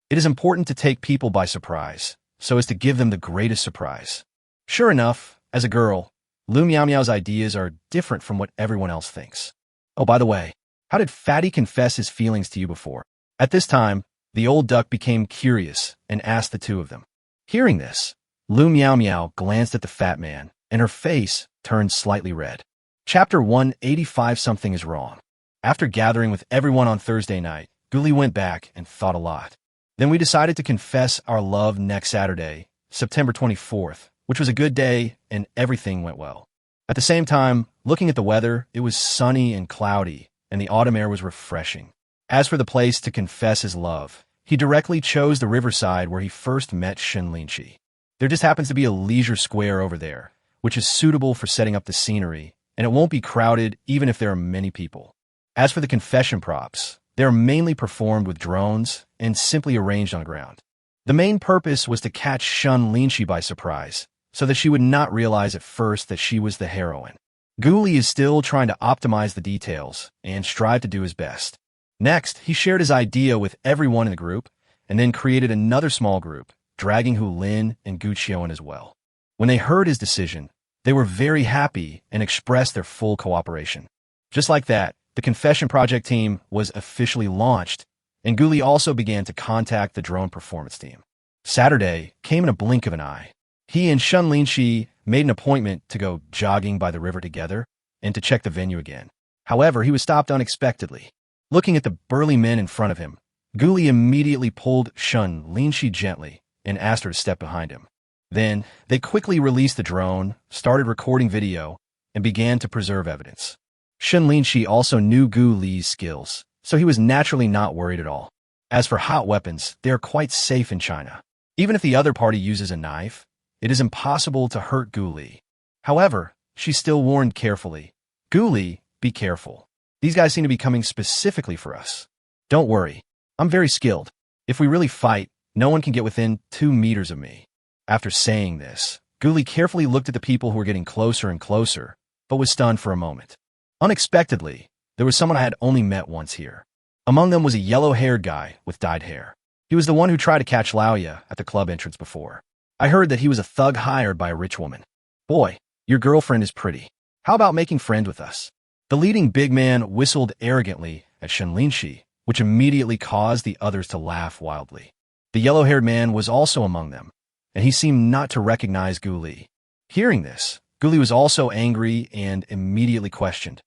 It is important to take people by surprise, so as to give them the greatest surprise. Sure enough, as a girl, Lu Miao Miao's ideas are different from what everyone else thinks. Oh, by the way, how did Fatty confess his feelings to you before? At this time, the old duck became curious and asked the two of them. Hearing this, Lu Miao Miao glanced at the fat man, and her face turned slightly red. Chapter 185. Something is wrong. After gathering with everyone on Thursday night, Guli went back and thought a lot. Then we decided to confess our love next Saturday, September 24th, which was a good day and everything went well. At the same time, looking at the weather, it was sunny and cloudy, and the autumn air was refreshing. As for the place to confess his love, he directly chose the riverside where he first met Shen Linxi. There just happens to be a leisure square over there, which is suitable for setting up the scenery, and it won't be crowded even if there are many people. As for the confession props, they are mainly performed with drones and simply arranged on the ground. The main purpose was to catch Shen Linxi by surprise, so that she would not realize at first that she was the heroine. Guli is still trying to optimize the details and strive to do his best. Next, he shared his idea with everyone in the group, and then created another small group, dragging Hu Lin and Gu Qiuan as well. When they heard his decision, they were very happy and expressed their full cooperation. Just like that, the confession project team was officially launched, and Guli also began to contact the drone performance team. Saturday came in a blink of an eye. He and Shen Linxi made an appointment to go jogging by the river together and to check the venue again. However, he was stopped unexpectedly. Looking at the burly men in front of him, Guli immediately pulled Shen Linxi gently and asked her to step behind him. Then, they quickly released the drone, started recording video, and began to preserve evidence. Shen Linxi also knew Gu Li's skills, so he was naturally not worried at all. As for hot weapons, they are quite safe in China. Even if the other party uses a knife, it is impossible to hurt Gu Li. However, she still warned carefully, "Gu Li, be careful. These guys seem to be coming specifically for us. Don't worry, I'm very skilled. If we really fight, no one can get within 2 meters of me." After saying this, Gu Li carefully looked at the people who were getting closer and closer, but was stunned for a moment. Unexpectedly, there was someone I had only met once here. Among them was a yellow-haired guy with dyed hair. He was the one who tried to catch Laoya at the club entrance before. I heard that he was a thug hired by a rich woman. "Boy, your girlfriend is pretty. How about making friends with us?" The leading big man whistled arrogantly at Shen Linxi, which immediately caused the others to laugh wildly. The yellow-haired man was also among them, and he seemed not to recognize Gu Li. Hearing this, Gu Li was also angry and immediately questioned,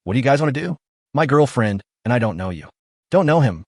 "What do you guys want to do?" "My girlfriend, and I don't know you." "Don't know him."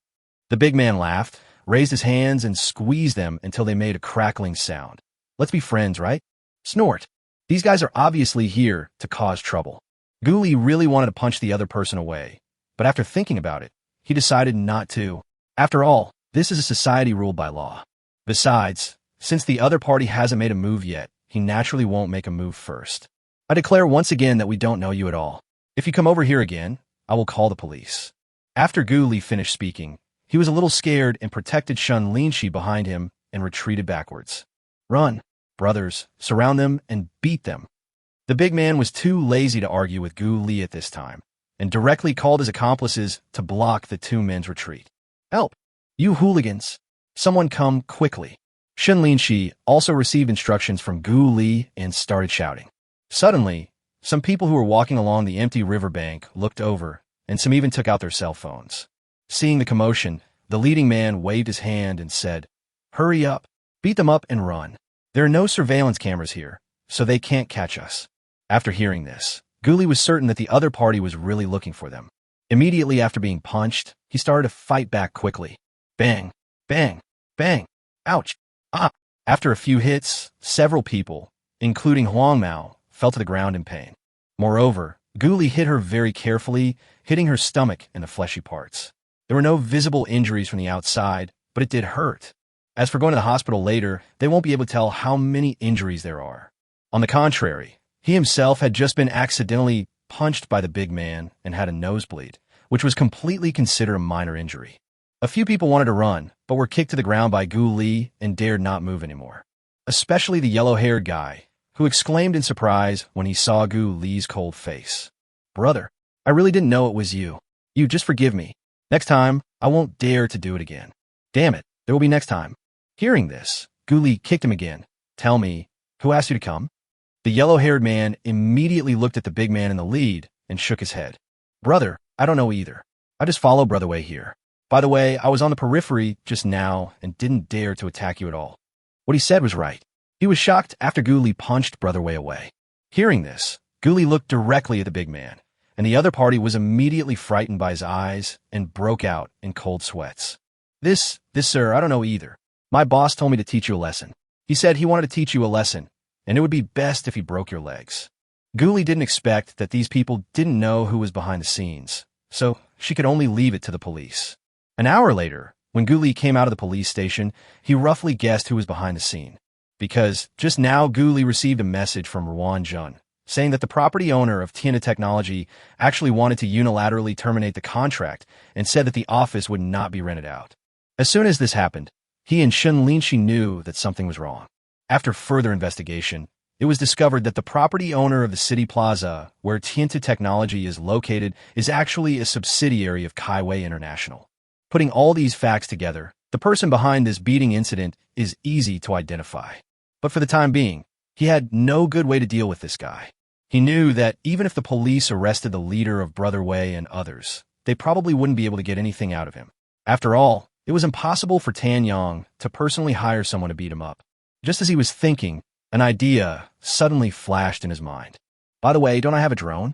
The big man laughed, raised his hands, and squeezed them until they made a crackling sound. "Let's be friends, right?" Snort. These guys are obviously here to cause trouble. Gu Li really wanted to punch the other person away, but after thinking about it, he decided not to. After all, this is a society ruled by law. Besides, since the other party hasn't made a move yet, he naturally won't make a move first. "I declare once again that we don't know you at all. If you come over here again, I will call the police." After Gu Li finished speaking, he was a little scared and protected Shen Linxi behind him and retreated backwards. "Run, brothers, surround them and beat them." The big man was too lazy to argue with Gu Li at this time, and directly called his accomplices to block the 2 men's retreat. "Help! You hooligans! Someone come quickly!" Shen Linxi also received instructions from Gu Li and started shouting. Suddenly, some people who were walking along the empty riverbank looked over, and some even took out their cell phones. Seeing the commotion, the leading man waved his hand and said, "Hurry up, beat them up and run. There are no surveillance cameras here, so they can't catch us." After hearing this, Gu Li was certain that the other party was really looking for them. Immediately after being punched, he started to fight back quickly. Bang, bang, bang, ouch, ah. After a few hits, several people, including Huang Mao, fell to the ground in pain. Moreover, Gu Li hit her very carefully, hitting her stomach and the fleshy parts. There were no visible injuries from the outside, but it did hurt. As for going to the hospital later, they won't be able to tell how many injuries there are. On the contrary, he himself had just been accidentally punched by the big man and had a nosebleed, which was completely considered a minor injury. A few people wanted to run, but were kicked to the ground by Gu Li and dared not move anymore. Especially the yellow-haired guy, who exclaimed in surprise when he saw Gu Li's cold face. "Brother, I really didn't know it was you. You just forgive me. Next time, I won't dare to do it again." "Damn it, there will be next time." Hearing this, Gu Li kicked him again. "Tell me, who asked you to come?" The yellow-haired man immediately looked at the big man in the lead and shook his head. "Brother, I don't know either. I just follow Brother Wei here. By the way, I was on the periphery just now and didn't dare to attack you at all." What he said was right. He was shocked after Guli punched Brother Wei away. Hearing this, Guli looked directly at the big man, and the other party was immediately frightened by his eyes and broke out in cold sweats. This, sir, I don't know either. My boss told me to teach you a lesson. He said he wanted to teach you a lesson, and it would be best if he broke your legs. Guli didn't expect that these people didn't know who was behind the scenes, so she could only leave it to the police. An hour later, when Guli came out of the police station, he roughly guessed who was behind the scene. Because just now Guli received a message from Ruan Jun, saying that the property owner of Tiana Technology actually wanted to unilaterally terminate the contract and said that the office would not be rented out. As soon as this happened, he and Shen Linxi knew that something was wrong. After further investigation, it was discovered that the property owner of the city plaza, where Tianta Technology is located, is actually a subsidiary of Kaiwei International. Putting all these facts together, the person behind this beating incident is easy to identify. But for the time being, he had no good way to deal with this guy. He knew that even if the police arrested the leader of Brother Wei and others, they probably wouldn't be able to get anything out of him. After all, it was impossible for Tan Yang to personally hire someone to beat him up. Just as he was thinking, an idea suddenly flashed in his mind. By the way, don't I have a drone?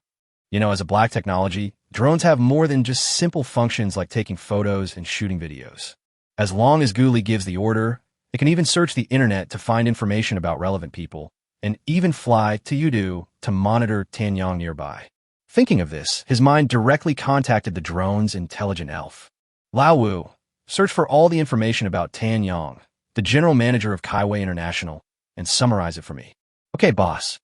You know, as a black technology, drones have more than just simple functions like taking photos and shooting videos. As long as Guli gives the order, it can even search the internet to find information about relevant people, and even fly to Yudu to monitor Tan Yang nearby. Thinking of this, his mind directly contacted the drone's intelligent elf. Lao Wu, search for all the information about Tan Yang, the general manager of Kaiwei International, and summarize it for me. Okay, boss.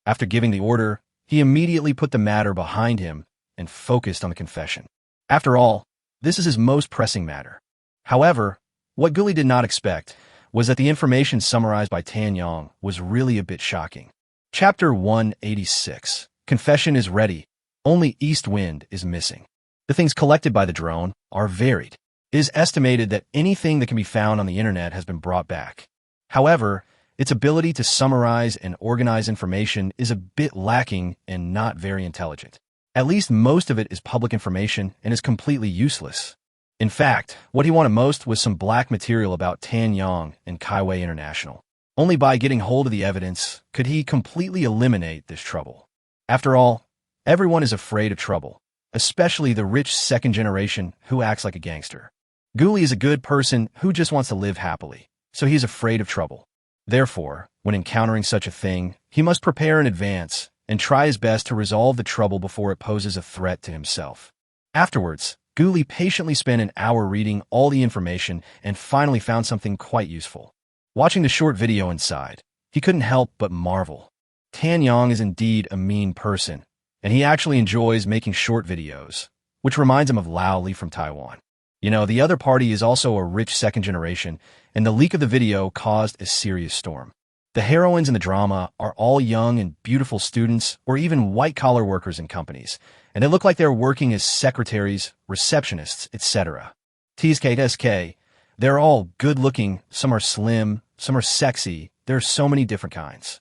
After giving the order, he immediately put the matter behind him and focused on the confession. After all, this is his most pressing matter. However, what Guli did not expect was that the information summarized by Tan Yang was really a bit shocking. Chapter 186. Confession is ready. Only East Wind is missing. The things collected by the drone are varied. It is estimated that anything that can be found on the internet has been brought back. However, its ability to summarize and organize information is a bit lacking and not very intelligent. At least most of it is public information and is completely useless. In fact, what he wanted most was some black material about Tan Yang and Kaiwei International. Only by getting hold of the evidence could he completely eliminate this trouble. After all, everyone is afraid of trouble, especially the rich second generation who acts like a gangster. Guli is a good person who just wants to live happily, so he is afraid of trouble. Therefore, when encountering such a thing, he must prepare in advance and try his best to resolve the trouble before it poses a threat to himself. Afterwards, Guli patiently spent an hour reading all the information and finally found something quite useful. Watching the short video inside, he couldn't help but marvel. Tan Yang is indeed a mean person, and he actually enjoys making short videos, which reminds him of Lao Li from Taiwan. You know, the other party is also a rich second generation, and the leak of the video caused a serious storm. The heroines in the drama are all young and beautiful students or even white-collar workers in companies, and they look like they're working as secretaries, receptionists, etc. TSK, they're all good-looking, some are slim, some are sexy, there are so many different kinds.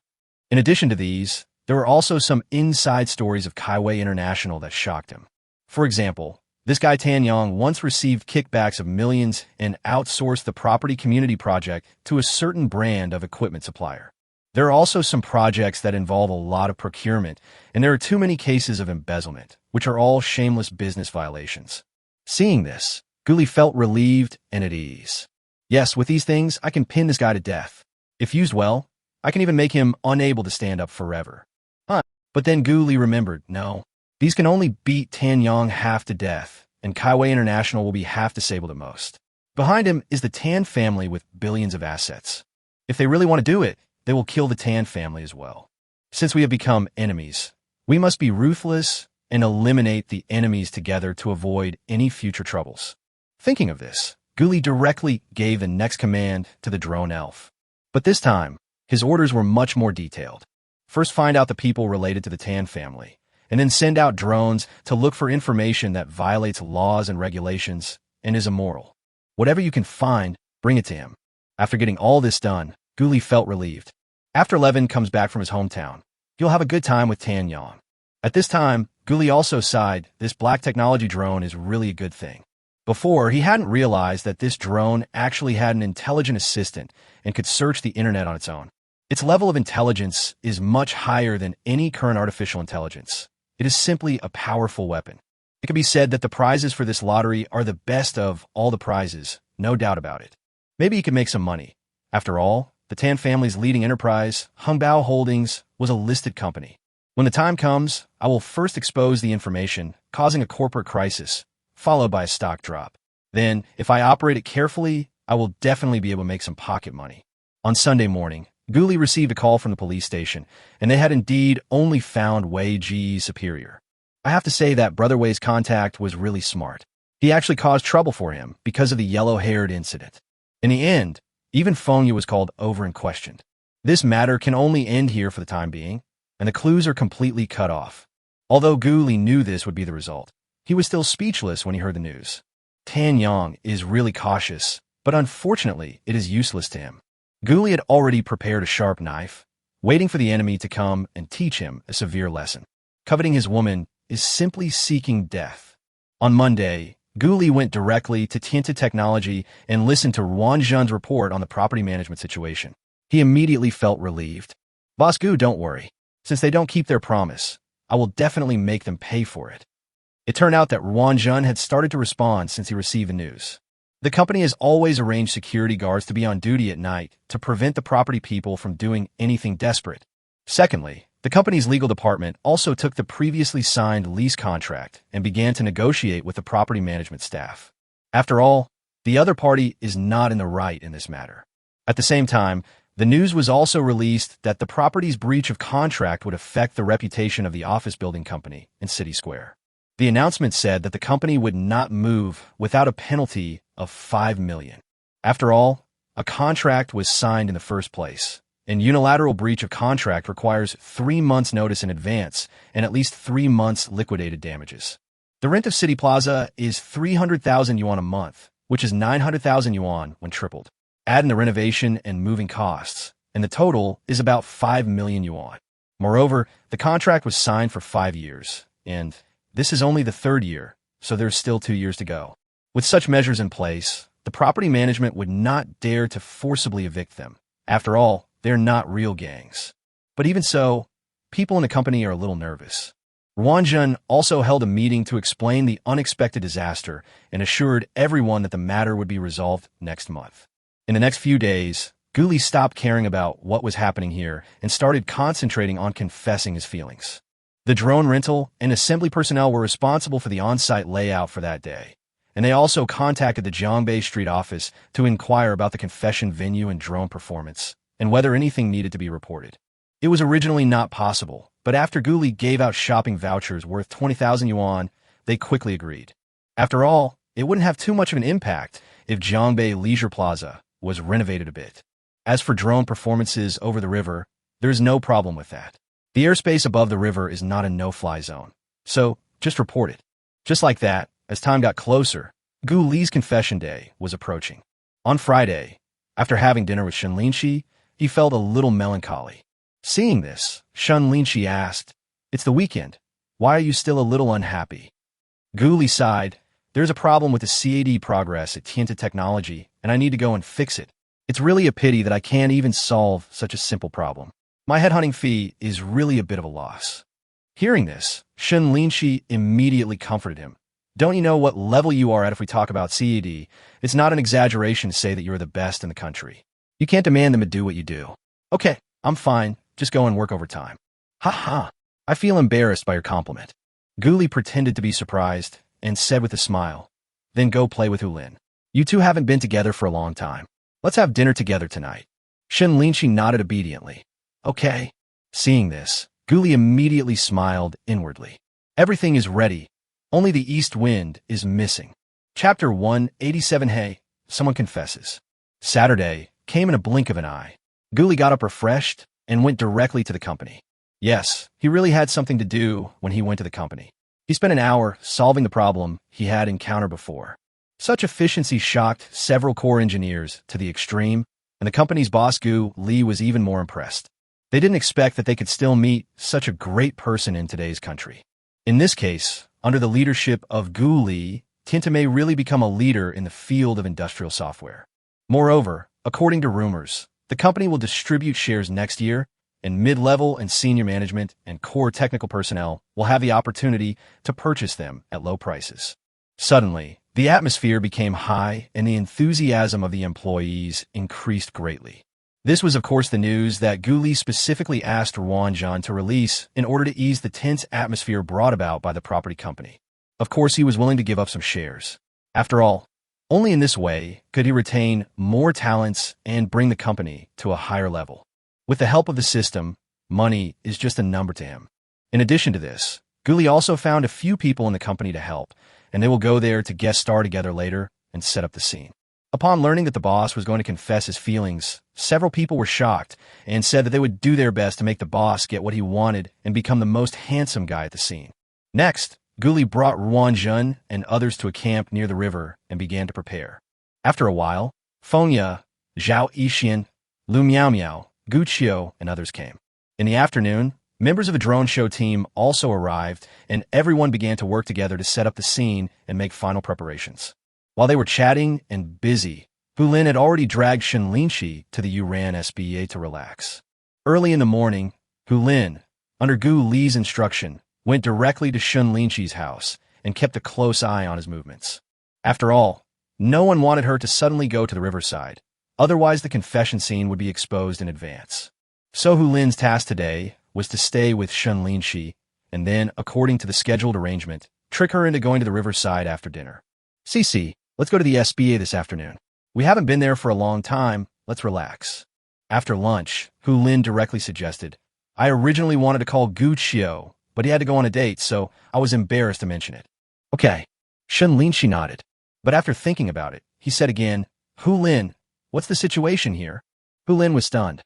In addition to these, there were also some inside stories of Kaiwei International that shocked him. For example, this guy Tan Yang once received kickbacks of millions and outsourced the property community project to a certain brand of equipment supplier. There are also some projects that involve a lot of procurement, and there are too many cases of embezzlement, which are all shameless business violations. Seeing this, Guli felt relieved and at ease. Yes, with these things, I can pin this guy to death. If used well, I can even make him unable to stand up forever. But then Guli remembered, no. These can only beat Tan Yang half to death, and Kaiwei International will be half disabled at most. Behind him is the Tan family with billions of assets. If they really want to do it, they will kill the Tan family as well. Since we have become enemies, we must be ruthless and eliminate the enemies together to avoid any future troubles. Thinking of this, Guli directly gave the next command to the drone elf. But this time, his orders were much more detailed. First, find out the people related to the Tan family, and then send out drones to look for information that violates laws and regulations and is immoral. Whatever you can find, bring it to him. After getting all this done, Guli felt relieved. After Levin comes back from his hometown, he'll have a good time with Tan Yang. At this time, Guli also sighed, this black technology drone is really a good thing. Before, he hadn't realized that this drone actually had an intelligent assistant and could search the internet on its own. Its level of intelligence is much higher than any current artificial intelligence. It is simply a powerful weapon. It can be said that the prizes for this lottery are the best of all the prizes, no doubt about it. Maybe he could make some money. After all, the Tan family's leading enterprise, Hongbao Holdings, was a listed company. When the time comes, I will first expose the information, causing a corporate crisis, followed by a stock drop. Then, if I operate it carefully, I will definitely be able to make some pocket money. On Sunday morning, Guli received a call from the police station, and they had indeed only found Wei Ji's superior. I have to say that Brother Wei's contact was really smart. He actually caused trouble for him because of the yellow-haired incident. In the end, even Feng Yu was called over and questioned. This matter can only end here for the time being, and the clues are completely cut off. Although Guli knew this would be the result, he was still speechless when he heard the news. Tan Yang is really cautious, but unfortunately, it is useless to him. Guli had already prepared a sharp knife, waiting for the enemy to come and teach him a severe lesson. Coveting his woman is simply seeking death. On Monday, Guli went directly to Tinta Technology and listened to Ruan Zhen's report on the property management situation. He immediately felt relieved. Boss Gu, don't worry. Since they don't keep their promise, I will definitely make them pay for it. It turned out that Ruan Zhen had started to respond since he received the news. The company has always arranged security guards to be on duty at night to prevent the property people from doing anything desperate. Secondly, the company's legal department also took the previously signed lease contract and began to negotiate with the property management staff. After all, the other party is not in the right in this matter. At the same time, the news was also released that the property's breach of contract would affect the reputation of the office building company in City Square. The announcement said that the company would not move without a penalty of 5 million. After all, a contract was signed in the first place, and unilateral breach of contract requires 3 months' notice in advance and at least 3 months liquidated damages. The rent of City Plaza is 300,000 yuan a month, which is 900,000 yuan when tripled. Add in the renovation and moving costs, and the total is about 5 million yuan. Moreover, the contract was signed for 5 years, and this is only the 3rd year, so there's still 2 years to go. With such measures in place, the property management would not dare to forcibly evict them. After all, they're not real gangs. But even so, people in the company are a little nervous. Ruan Zhen also held a meeting to explain the unexpected disaster and assured everyone that the matter would be resolved next month. In the next few days, Guli stopped caring about what was happening here and started concentrating on confessing his feelings. The drone rental and assembly personnel were responsible for the on-site layout for that day, and they also contacted the Jiangbei Street office to inquire about the confession venue and drone performance, and whether anything needed to be reported. It was originally not possible, but after Guli gave out shopping vouchers worth 20,000 yuan, they quickly agreed. After all, it wouldn't have too much of an impact if Jiangbei Leisure Plaza was renovated a bit. As for drone performances over the river, there is no problem with that. The airspace above the river is not a no-fly zone, so just report it. Just like that, as time got closer, Gu Li's confession day was approaching. On Friday, after having dinner with Shen Linxi, he felt a little melancholy. Seeing this, Shen Linxi asked, "It's the weekend. Why are you still a little unhappy?" Gu Li sighed, "There's a problem with the CAD progress at Tinta Technology, and I need to go and fix it. It's really a pity that I can't even solve such a simple problem. My headhunting fee is really a bit of a loss." Hearing this, Shen Linxi immediately comforted him. "Don't you know what level you are at if we talk about CAD? It's not an exaggeration to say that you're the best in the country. You can't demand them to do what you do." "Okay, I'm fine. Just go and work overtime." "Ha ha. I feel embarrassed by your compliment." Guli pretended to be surprised and said with a smile, "Then go play with Hulin. You two haven't been together for a long time. Let's have dinner together tonight." Shen Linxi nodded obediently. "Okay." Seeing this, Guli immediately smiled inwardly. Everything is ready. Only the east wind is missing. Chapter 187. Hey, someone confesses. Saturday came in a blink of an eye. Guli got up refreshed and went directly to the company. Yes, he really had something to do when he went to the company. He spent an hour solving the problem he had encountered before. Such efficiency shocked several core engineers to the extreme, and the company's boss Gu Li was even more impressed. They didn't expect that they could still meet such a great person in today's country. In this case, under the leadership of Gu Li, Tinta may really become a leader in the field of industrial software. Moreover, according to rumors, The company will distribute shares next year, and mid-level and senior management and core technical personnel will have the opportunity to purchase them at low prices. Suddenly, the atmosphere became high and the enthusiasm of the employees increased greatly. This was, of course, the news that Gu Li specifically asked Ruan Zhan to release in order to ease the tense atmosphere brought about by the property company. Of course, he was willing to give up some shares. After all, only in this way could he retain more talents and bring the company to a higher level. With the help of the system, money is just a number to him. In addition to this, Gu Li also found a few people in the company to help, and they will go there to guest star together later and set up the scene. Upon learning that the boss was going to confess his feelings, several people were shocked and said that they would do their best to make the boss get what he wanted and become the most handsome guy at the scene. Next, Gu Li brought Ruan Zhan and others to a camp near the river and began to prepare. After a while, Fengya, Zhao Yixian, Lu Miaomiao, Gu Qiu, and others came. In the afternoon, members of a drone show team also arrived, and everyone began to work together to set up the scene and make final preparations. While they were chatting and busy, Hu Lin had already dragged Shen Linxi to the Yuan SBA to relax. Early in the morning, Hu Lin, under Gu Li's instruction, went directly to Shen Linxi's house and kept a close eye on his movements. After all, no one wanted her to suddenly go to the riverside, otherwise the confession scene would be exposed in advance. So Hu Lin's task today was to stay with Shen Linxi and then, according to the scheduled arrangement, trick her into going to the riverside after dinner. Cici, let's go to the SBA this afternoon. We haven't been there for a long time. Let's relax. After lunch, Hu Lin directly suggested, I originally wanted to call Gu Qiu, but he had to go on a date, so I was embarrassed to mention it. Okay. Shen Linxi nodded. But after thinking about it, he said again, Hu Lin, what's the situation here? Hu Lin was stunned.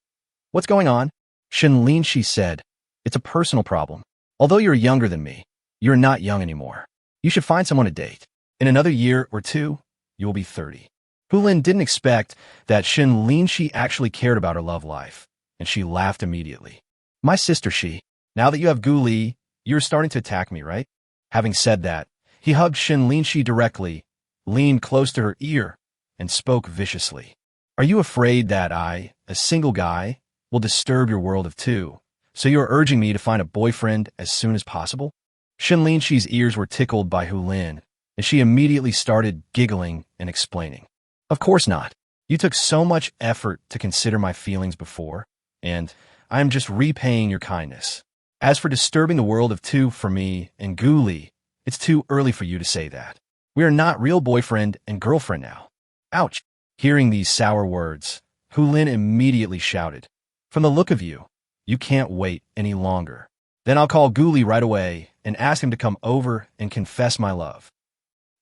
What's going on? Shen Linxi said, it's a personal problem. Although you're younger than me, you're not young anymore. You should find someone to date. In another year or two, you will be 30. Hu Lin didn't expect that Shen Linxi actually cared about her love life, and she laughed immediately. My sister, she. Now that you have Gu Li, you're starting to attack me, right? Having said that, he hugged Shen Linxi directly, leaned close to her ear, and spoke viciously. Are you afraid that I, a single guy, will disturb your world of two, so you are urging me to find a boyfriend as soon as possible? Shen Linxi's ears were tickled by Hu Lin, and she immediately started giggling and explaining. Of course not. You took so much effort to consider my feelings before, and I am just repaying your kindness. As for disturbing the world of two for me and Gu Li, it's too early for you to say that. We are not real boyfriend and girlfriend now. Ouch. Hearing these sour words, Hu Lin immediately shouted, From the look of you, you can't wait any longer. Then I'll call Gu Li right away and ask him to come over and confess my love.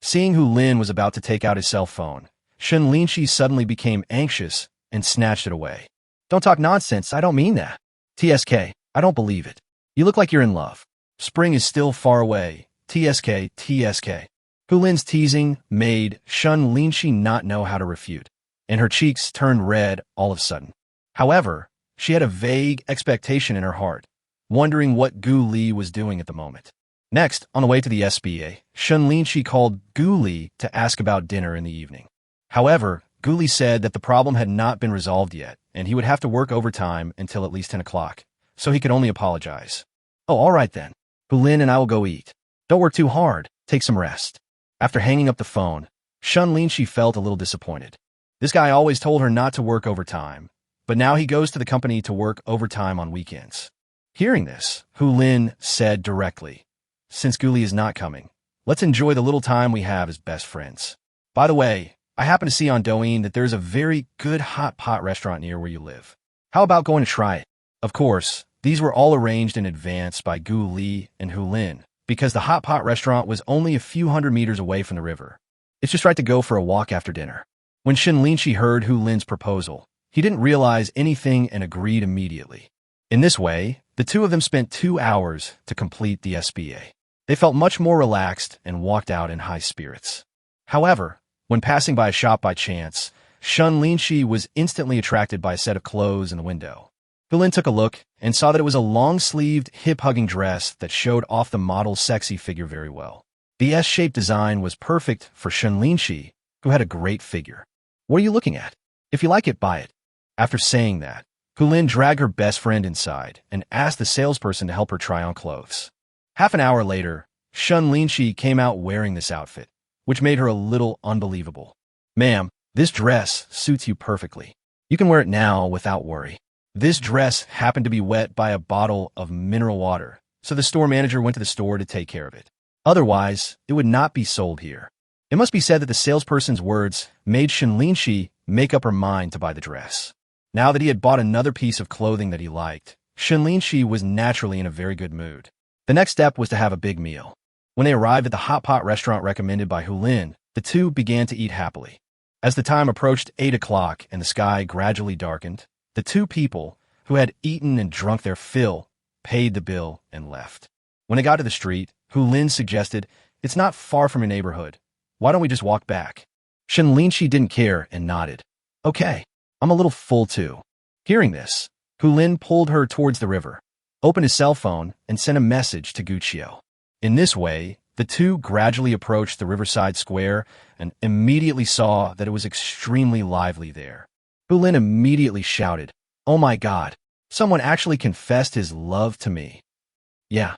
Seeing Hu Lin was about to take out his cell phone, Shen Linxi suddenly became anxious and snatched it away. Don't talk nonsense, I don't mean that. TSK, I don't believe it. You look like you're in love. Spring is still far away. TSK, TSK. Hu Lin's teasing made Shen Linxi not know how to refute, and her cheeks turned red all of a sudden. However, she had a vague expectation in her heart, wondering what Gu Li was doing at the moment. Next, on the way to the SBA, Shen Linxi called Gu Li to ask about dinner in the evening. However, Gu Li said that the problem had not been resolved yet, and he would have to work overtime until at least 10 o'clock, so he could only apologize. Oh, all right then. Hu Lin and I will go eat. Don't work too hard. Take some rest. After hanging up the phone, Shen Linxi felt a little disappointed. This guy always told her not to work overtime, but now he goes to the company to work overtime on weekends. Hearing this, Hu Lin said directly, Since Gu Li is not coming, let's enjoy the little time we have as best friends. By the way, I happen to see on Douyin that there's a very good hot pot restaurant near where you live. How about going to try it? Of course, these were all arranged in advance by Gu Li and Hu Lin, because the hot pot restaurant was only a few hundred meters away from the river. It's just right to go for a walk after dinner. When Shen Linxi heard Hu Lin's proposal, he didn't realize anything and agreed immediately. In this way, the two of them spent 2 hours to complete the SBA. They felt much more relaxed and walked out in high spirits. However, when passing by a shop by chance, Shen Linxi was instantly attracted by a set of clothes in the window. Hu Lin took a look and saw that it was a long-sleeved, hip-hugging dress that showed off the model's sexy figure very well. The S-shaped design was perfect for Shen Linxi, who had a great figure. What are you looking at? If you like it, buy it. After saying that, Hulin dragged her best friend inside and asked the salesperson to help her try on clothes. Half an hour later, Shen Linxi came out wearing this outfit, which made her a little unbelievable. "Ma'am, this dress suits you perfectly. You can wear it now without worry." This dress happened to be wet by a bottle of mineral water, so the store manager went to the store to take care of it. Otherwise, it would not be sold here. It must be said that the salesperson's words made Shen Linxi make up her mind to buy the dress. Now that he had bought another piece of clothing that he liked, Shen Linxi was naturally in a very good mood. The next step was to have a big meal. When they arrived at the hot pot restaurant recommended by Hulin, the two began to eat happily. As the time approached 8 o'clock and the sky gradually darkened, the two people, who had eaten and drunk their fill, paid the bill and left. When they got to the street, Hulin suggested, "It's not far from your neighborhood. Why don't we just walk back?" Shen Linxi didn't care and nodded. "Okay, I'm a little full too." Hearing this, Hulin pulled her towards the river, opened his cell phone, and sent a message to Guqiu. In this way, the two gradually approached the riverside square and immediately saw that it was extremely lively there. Hulin immediately shouted, "Oh my God, someone actually confessed his love to me." Yeah.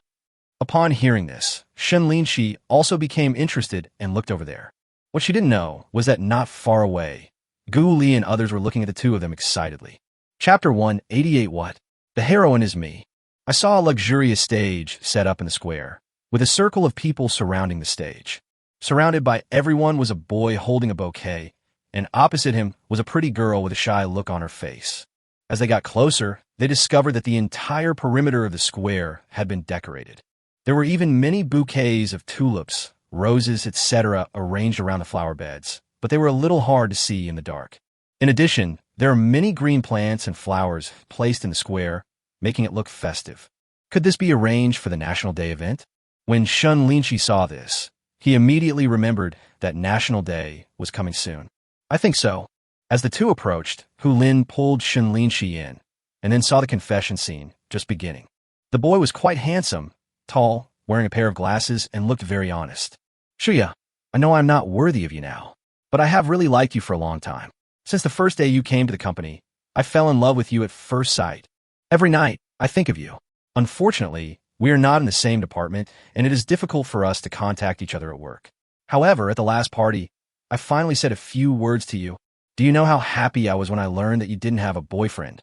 Upon hearing this, Shen Linxi also became interested and looked over there. What she didn't know was that not far away, Gu Li and others were looking at the two of them excitedly. Chapter 188. What? The heroine is me. I saw a luxurious stage set up in the square, with a circle of people surrounding the stage. Surrounded by everyone was a boy holding a bouquet, and opposite him was a pretty girl with a shy look on her face. As they got closer, they discovered that the entire perimeter of the square had been decorated. There were even many bouquets of tulips, roses, etc. arranged around the flower beds, but they were a little hard to see in the dark. In addition, there are many green plants and flowers placed in the square, making it look festive. Could this be arranged for the National Day event? When Shen Linxi saw this, he immediately remembered that National Day was coming soon. "I think so." As the two approached, Hulin pulled Shen Linxi in, and then saw the confession scene just beginning. The boy was quite handsome, tall, wearing a pair of glasses, and looked very honest. "Shuya, I know I'm not worthy of you now, but I have really liked you for a long time. Since the first day you came to the company, I fell in love with you at first sight. Every night, I think of you. Unfortunately, we are not in the same department, and it is difficult for us to contact each other at work. However, at the last party, I finally said a few words to you. Do you know how happy I was when I learned that you didn't have a boyfriend?"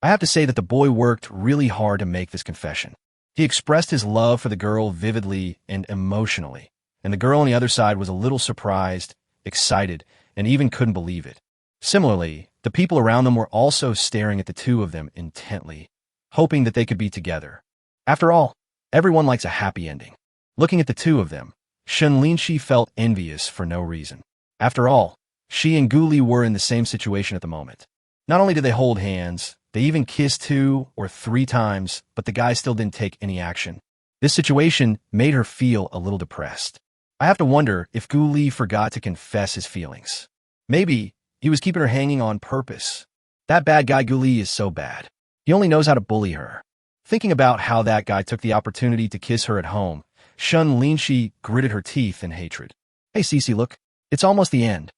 I have to say that the boy worked really hard to make this confession. He expressed his love for the girl vividly and emotionally, and the girl on the other side was a little surprised, excited, and even couldn't believe it. Similarly, the people around them were also staring at the two of them intently, hoping that they could be together. After all, everyone likes a happy ending. Looking at the two of them, Shen Linxi felt envious for no reason. After all, she and Gu Li were in the same situation at the moment. Not only did they hold hands, they even kissed 2 or 3 times, but the guy still didn't take any action. This situation made her feel a little depressed. I have to wonder if Gu Li forgot to confess his feelings. Maybe he was keeping her hanging on purpose. That bad guy Gu Li is so bad. He only knows how to bully her. Thinking about how that guy took the opportunity to kiss her at home, Shen Linxi gritted her teeth in hatred. "Hey Cece, look, it's almost the end."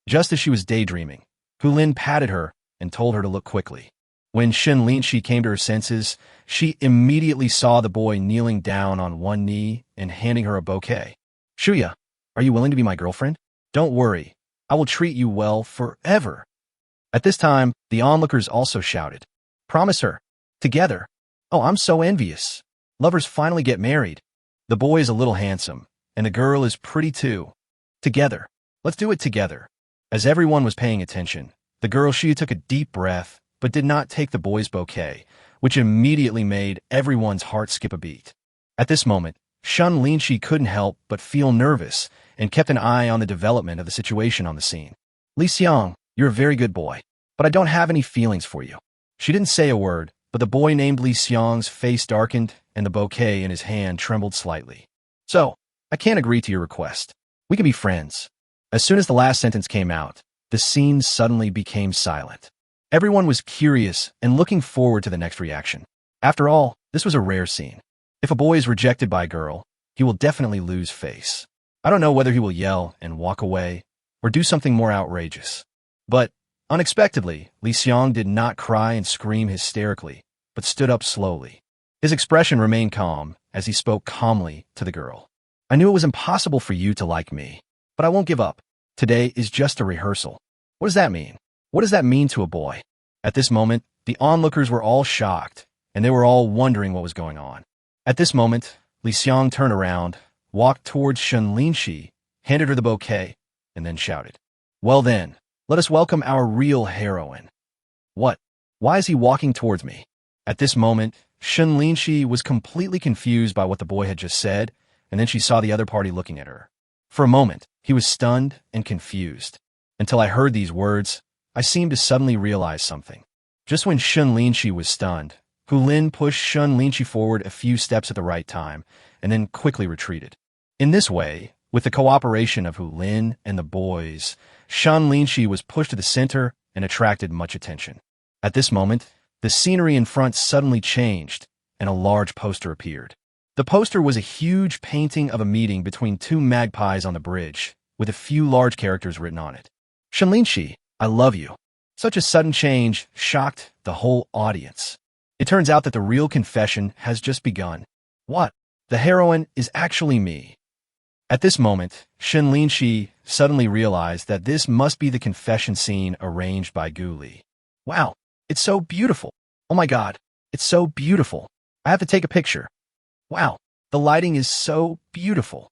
Just as she was daydreaming, Hulin patted her and told her to look quickly. When Shen Linxi came to her senses, she immediately saw the boy kneeling down on one knee and handing her a bouquet. "Shuya, are you willing to be my girlfriend? Don't worry, I will treat you well forever." At this time, the onlookers also shouted, "Promise her. Together. Oh, I'm so envious. Lovers finally get married. The boy is a little handsome, and the girl is pretty too. Together. Let's do it together." As everyone was paying attention, the girl Shuya took a deep breath, but did not take the boy's bouquet, which immediately made everyone's heart skip a beat. At this moment, Shen Linxi couldn't help but feel nervous and kept an eye on the development of the situation on the scene. "Li Xiang, you're a very good boy, but I don't have any feelings for you." She didn't say a word, but the boy named Li Xiang's face darkened and the bouquet in his hand trembled slightly. "So, I can't agree to your request. We can be friends." As soon as the last sentence came out, the scene suddenly became silent. Everyone was curious and looking forward to the next reaction. After all, this was a rare scene. If a boy is rejected by a girl, he will definitely lose face. I don't know whether he will yell and walk away or do something more outrageous. But Unexpectedly, Li Xiang did not cry and scream hysterically, but stood up slowly. His expression remained calm as he spoke calmly to the girl. I knew it was impossible for you to like me, but I won't give up. Today is just a rehearsal. What does that mean? What does that mean to a boy? At this moment, the onlookers were all shocked, and they were all wondering what was going on. At this moment, Li Xiang turned around, walked towards Shen Linxi, handed her the bouquet, and then shouted, "Well then, let us welcome our real heroine." What? Why is he walking towards me? At this moment, Shen Linxi was completely confused by what the boy had just said, and then she saw the other party looking at her. For a moment, he was stunned and confused. Until I heard these words, I seemed to suddenly realize something. Just when Shen Linxi was stunned, Hu Lin pushed Shen Linxi forward a few steps at the right time, and then quickly retreated. In this way, with the cooperation of Hu Lin and the boys, Shen Linxi was pushed to the center and attracted much attention. At this moment, the scenery in front suddenly changed, and a large poster appeared. The poster was a huge painting of a meeting between two magpies on the bridge, with a few large characters written on it. Shen Linxi, I love you. Such a sudden change shocked the whole audience. It turns out that the real confession has just begun. What? The heroine is actually me. At this moment, Shen Linxi suddenly realized that this must be the confession scene arranged by Gu Li. Wow, it's so beautiful. Oh my god, it's so beautiful. I have to take a picture. Wow, the lighting is so beautiful.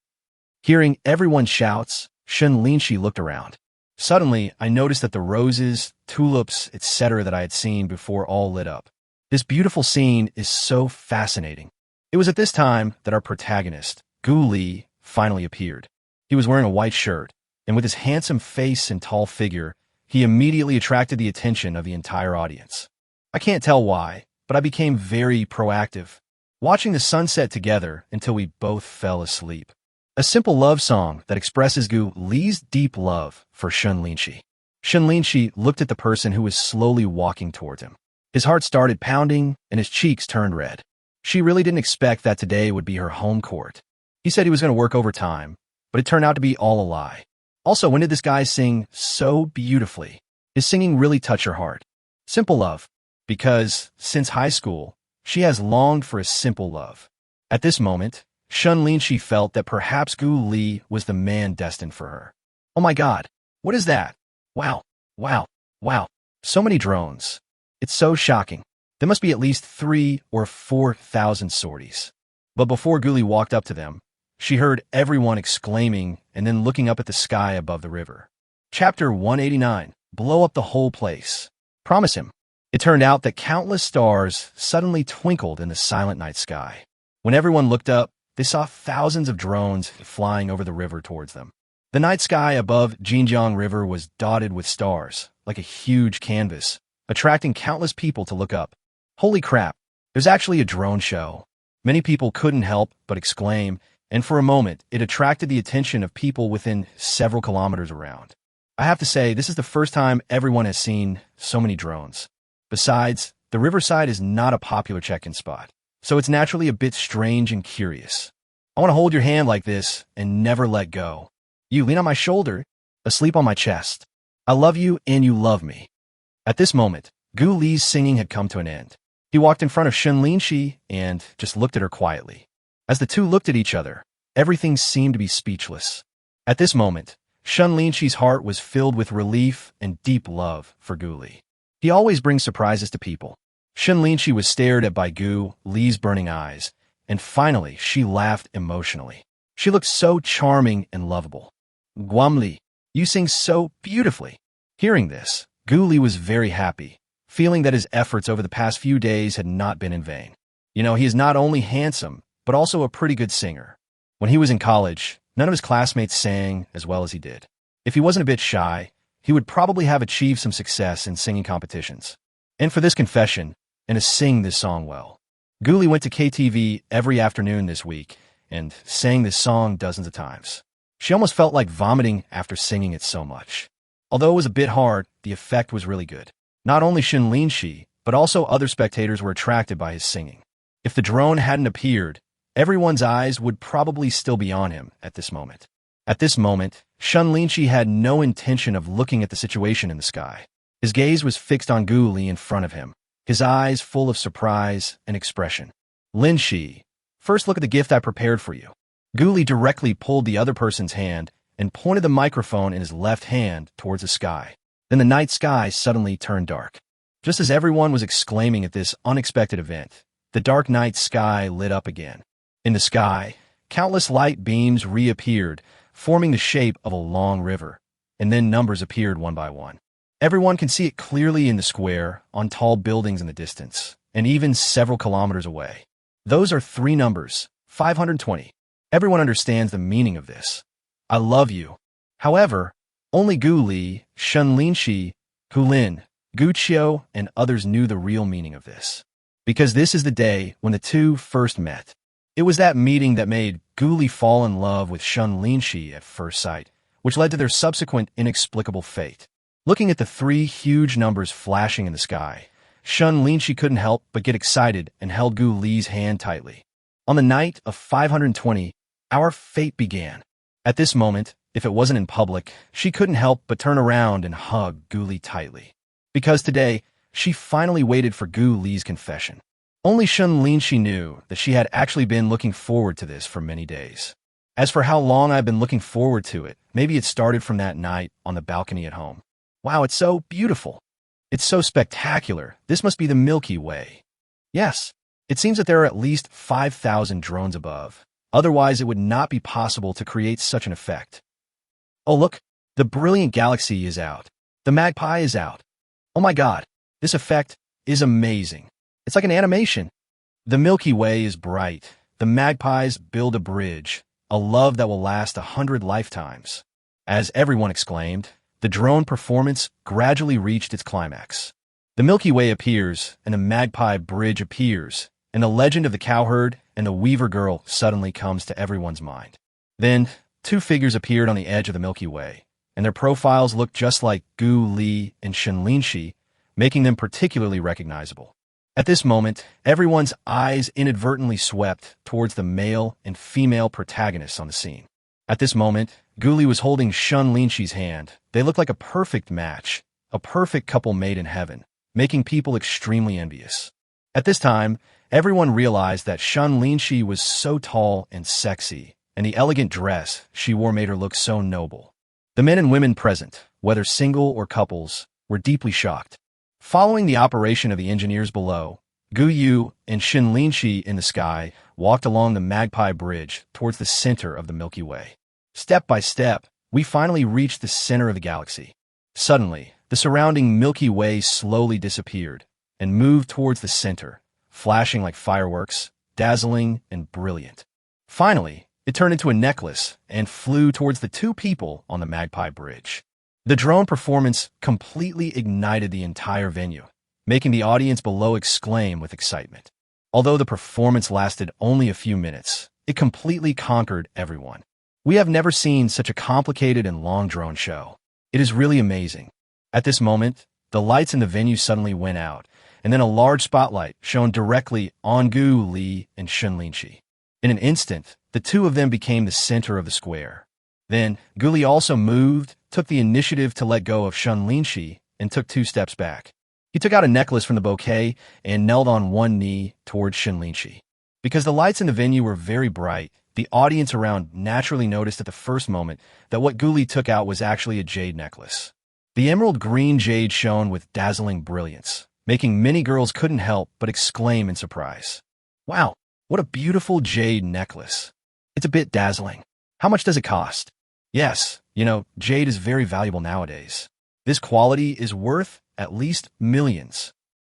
Hearing everyone's shouts, Shen Linxi looked around. Suddenly, I noticed that the roses, tulips, etc. that I had seen before all lit up. This beautiful scene is so fascinating. It was at this time that our protagonist, Gu Li, finally appeared. He was wearing a white shirt, and with his handsome face and tall figure, he immediately attracted the attention of the entire audience. I can't tell why, but I became very proactive, watching the sunset together until we both fell asleep. A simple love song that expresses Gu Li's deep love for Shen Linxi. Shen Linxi looked at the person who was slowly walking towards him. His heart started pounding, and his cheeks turned red. She really didn't expect that today would be her home court. He said he was going to work overtime, but it turned out to be all a lie. Also, when did this guy sing so beautifully? His singing really touched her heart. Simple love. Because, since high school, she has longed for a simple love. At this moment, Shen Linxi felt that perhaps Gu Li was the man destined for her. Oh my god, what is that? Wow, wow, wow. So many drones. It's so shocking. There must be at least 3,000 or 4,000 sorties. But before Gu Li walked up to them, she heard everyone exclaiming and then looking up at the sky above the river. Chapter 189. Blow up the whole place. Promise him. It turned out that countless stars suddenly twinkled in the silent night sky. When everyone looked up, they saw thousands of drones flying over the river towards them. The night sky above Jinjiang River was dotted with stars, like a huge canvas, attracting countless people to look up. Holy crap, there's actually a drone show. Many people couldn't help but exclaim, and for a moment, it attracted the attention of people within several kilometers around. I have to say, this is the first time everyone has seen so many drones. Besides, the riverside is not a popular check-in spot, so it's naturally a bit strange and curious. I want to hold your hand like this and never let go. You lean on my shoulder, asleep on my chest. I love you and you love me. At this moment, Gu Li's singing had come to an end. He walked in front of Shen Linxi and just looked at her quietly. As the two looked at each other, everything seemed to be speechless. At this moment, Shen Linxi's heart was filled with relief and deep love for Gu Li. He always brings surprises to people. Shen Linxi was stared at by Gu Li's burning eyes, and finally she laughed emotionally. She looked so charming and lovable. Guamli, you sing so beautifully. Hearing this, Gu Li was very happy, feeling that his efforts over the past few days had not been in vain. You know, he is not only handsome, but also a pretty good singer. When he was in college, none of his classmates sang as well as he did. If he wasn't a bit shy, he would probably have achieved some success in singing competitions. And for this confession, and to sing this song well. Gu Li went to KTV every afternoon this week and sang this song dozens of times. She almost felt like vomiting after singing it so much. Although it was a bit hard, the effect was really good. Not only Shen Linxi, but also other spectators were attracted by his singing. If the drone hadn't appeared, everyone's eyes would probably still be on him at this moment. At this moment, Shen Linxi had no intention of looking at the situation in the sky. His gaze was fixed on Gu Li in front of him, his eyes full of surprise and expression. Linxi, first look at the gift I prepared for you. Gu Li directly pulled the other person's hand and pointed the microphone in his left hand towards the sky. Then the night sky suddenly turned dark. Just as everyone was exclaiming at this unexpected event, the dark night sky lit up again. In the sky, countless light beams reappeared, forming the shape of a long river, and then numbers appeared one by one. Everyone can see it clearly in the square, on tall buildings in the distance, and even several kilometers away. Those are 3 numbers, 520. Everyone understands the meaning of this. I love you. However, only Gu Li, Shen Linxi, Hulin, Gu Qiu, and others knew the real meaning of this. Because this is the day when the two first met. It was that meeting that made Gu Li fall in love with Shen Linxi at first sight, which led to their subsequent inexplicable fate. Looking at the 3 huge numbers flashing in the sky, Shen Linxi couldn't help but get excited and held Gu Li's hand tightly. On the night of 520, our fate began. At this moment, if it wasn't in public, she couldn't help but turn around and hug Gu Li tightly. Because today, she finally waited for Gu Li's confession. Only Shen Linxi knew that she had actually been looking forward to this for many days. As for how long I've been looking forward to it, maybe it started from that night on the balcony at home. Wow, it's so beautiful. It's so spectacular. This must be the Milky Way. Yes, it seems that there are at least 5,000 drones above. Otherwise, it would not be possible to create such an effect. Oh, look, the brilliant galaxy is out. The magpie is out. Oh my God, this effect is amazing. It's like an animation. The Milky Way is bright. The magpies build a bridge, a love that will last 100 lifetimes. As everyone exclaimed, the drone performance gradually reached its climax. The Milky Way appears, and the magpie bridge appears, and the legend of the cowherd and the weaver girl suddenly comes to everyone's mind. Then, 2 figures appeared on the edge of the Milky Way, and their profiles looked just like Gu Li and Shen Linxi, making them particularly recognizable. At this moment, everyone's eyes inadvertently swept towards the male and female protagonists on the scene. At this moment, Gu Li was holding Shen Linxi's hand. They looked like a perfect match, a perfect couple made in heaven, making people extremely envious. At this time, everyone realized that Shen Linxi was so tall and sexy, and the elegant dress she wore made her look so noble. The men and women present, whether single or couples, were deeply shocked. Following the operation of the engineers below, Gu Yu and Shen Linxi in the sky walked along the Magpie Bridge towards the center of the Milky Way. Step by step, we finally reached the center of the galaxy. Suddenly, the surrounding Milky Way slowly disappeared and moved towards the center, flashing like fireworks, dazzling and brilliant. Finally, it turned into a necklace and flew towards the 2 people on the Magpie Bridge. The drone performance completely ignited the entire venue, making the audience below exclaim with excitement. Although the performance lasted only a few minutes, it completely conquered everyone. We have never seen such a complicated and long drone show. It is really amazing. At this moment, the lights in the venue suddenly went out, and then a large spotlight shone directly on Gu Li and Shen Linxi. In an instant, the 2 of them became the center of the square. Then, Gu Li also moved, took the initiative to let go of Shen Linxi, and took 2 steps back. He took out a necklace from the bouquet and knelt on one knee towards Shen Linxi. Because the lights in the venue were very bright, the audience around naturally noticed at the first moment that what Gu Li took out was actually a jade necklace. The emerald green jade shone with dazzling brilliance, making many girls couldn't help but exclaim in surprise. Wow, what a beautiful jade necklace. It's a bit dazzling. How much does it cost? Yes, jade is very valuable nowadays. This quality is worth at least millions.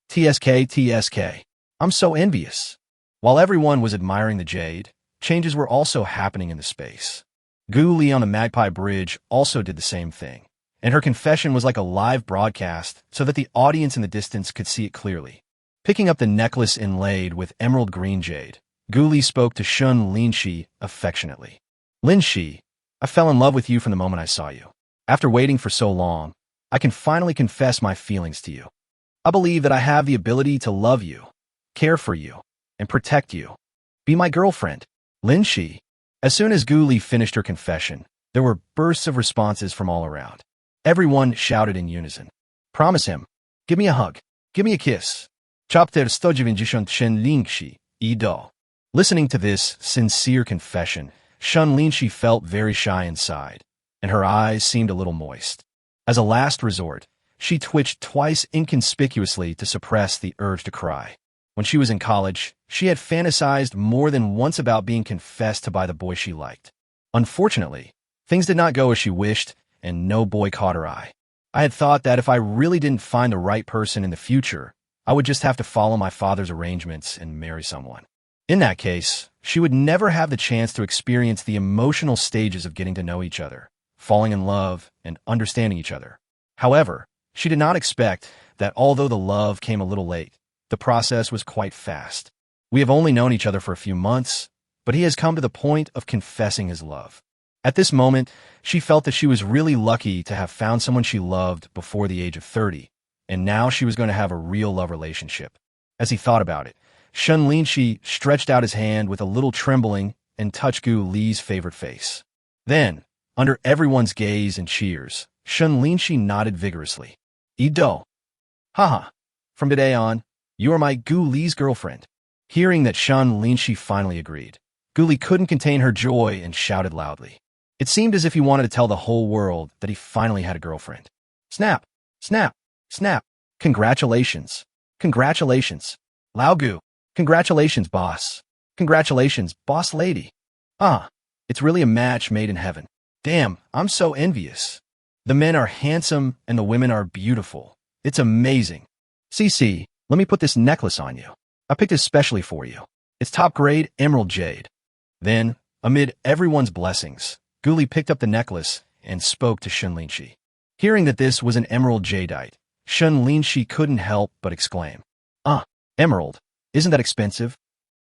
TSK. I'm so envious. While everyone was admiring the jade, changes were also happening in the space. Gu Li on the Magpie Bridge also did the same thing, and her confession was like a live broadcast so that the audience in the distance could see it clearly. Picking up the necklace inlaid with emerald green jade, Gu Li spoke to Shen Linxi affectionately. Linxi, I fell in love with you from the moment I saw you. After waiting for so long, I can finally confess my feelings to you. I believe that I have the ability to love you, care for you, and protect you. Be my girlfriend. Linxi. As soon as Gu Li finished her confession, there were bursts of responses from all around. Everyone shouted in unison. Promise him. Give me a hug. Give me a kiss. Chapter 190 Shen Linxi, Ido. Listening to this sincere confession, Shen Linxi felt very shy inside, and her eyes seemed a little moist. As a last resort, she twitched twice inconspicuously to suppress the urge to cry. When she was in college, she had fantasized more than once about being confessed to by the boy she liked. Unfortunately, things did not go as she wished, and no boy caught her eye. I had thought that if I really didn't find the right person in the future, I would just have to follow my father's arrangements and marry someone. In that case, she would never have the chance to experience the emotional stages of getting to know each other, falling in love, and understanding each other. However, she did not expect that although the love came a little late, the process was quite fast. We have only known each other for a few months, but he has come to the point of confessing his love. At this moment, she felt that she was really lucky to have found someone she loved before the age of 30, and now she was going to have a real love relationship. As he thought about it, Shen Linxi stretched out his hand with a little trembling and touched Gu Li's favorite face. Then, under everyone's gaze and cheers, Shen Linxi nodded vigorously. Ido. Haha. From today on, you are my Gu Li's girlfriend. Hearing that Shen Linxi finally agreed, Gu Li couldn't contain her joy and shouted loudly. It seemed as if he wanted to tell the whole world that he finally had a girlfriend. Snap! Snap! Snap! Congratulations! Congratulations! Lao Gu! Congratulations, boss! Congratulations, boss lady! It's really a match made in heaven. Damn, I'm so envious. The men are handsome and the women are beautiful. It's amazing. CC, let me put this necklace on you. I picked it especially for you. It's top-grade emerald jade. Then, amid everyone's blessings, Gu Li picked up the necklace and spoke to Shen Linxi. Hearing that this was an emerald jadeite, Shen Linxi couldn't help but exclaim, emerald, isn't that expensive?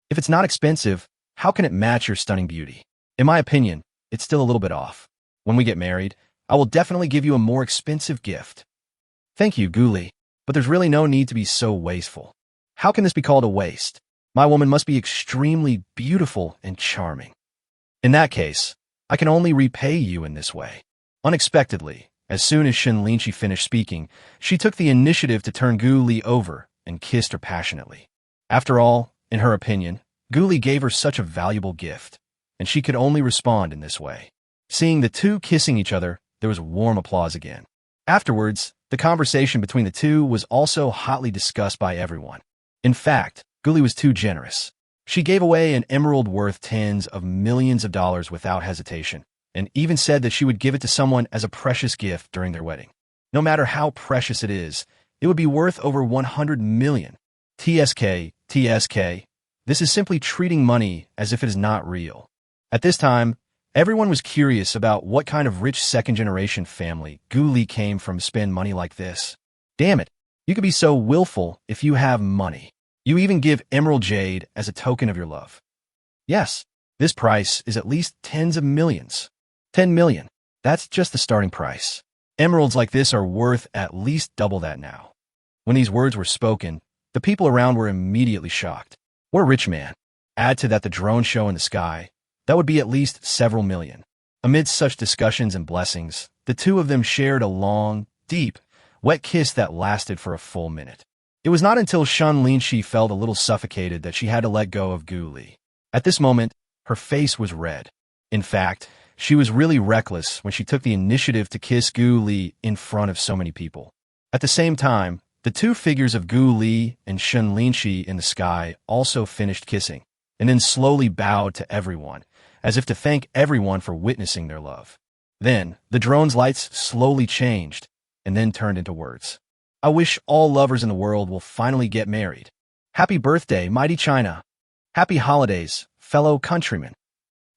If it's not expensive, how can it match your stunning beauty? In my opinion, it's still a little bit off. When we get married, I will definitely give you a more expensive gift. Thank you, Gu Li, but there's really no need to be so wasteful. How can this be called a waste? My woman must be extremely beautiful and charming. In that case, I can only repay you in this way. Unexpectedly, as soon as Shen Linxi finished speaking, she took the initiative to turn Gu Li over and kissed her passionately. After all, in her opinion, Gu Li gave her such a valuable gift, and she could only respond in this way. Seeing the two kissing each other, there was warm applause again. Afterwards, the conversation between the two was also hotly discussed by everyone. In fact, Gu Li was too generous. She gave away an emerald worth tens of millions of dollars without hesitation, and even said that she would give it to someone as a precious gift during their wedding. No matter how precious it would be worth over 100 million. TSK. This is simply treating money as if it is not real. At this time, everyone was curious about what kind of rich second-generation family Gu Li came from to spend money like this. Damn it, you could be so willful if you have money. You even give emerald jade as a token of your love. Yes, this price is at least tens of millions. 10 million. That's just the starting price. Emeralds like this are worth at least double that now. When these words were spoken, the people around were immediately shocked. What a rich man. Add to that the drone show in the sky. That would be at least several million. Amidst such discussions and blessings, the two of them shared a long, deep, wet kiss that lasted for a full minute. It was not until Shen Linxi felt a little suffocated that she had to let go of Gu Li. At this moment, her face was red. In fact, she was really reckless when she took the initiative to kiss Gu Li in front of so many people. At the same time, the two figures of Gu Li and Shen Linxi in the sky also finished kissing, and then slowly bowed to everyone, as if to thank everyone for witnessing their love. Then, the drone's lights slowly changed, and then turned into words. I wish all lovers in the world will finally get married. Happy birthday, mighty China. Happy holidays, fellow countrymen.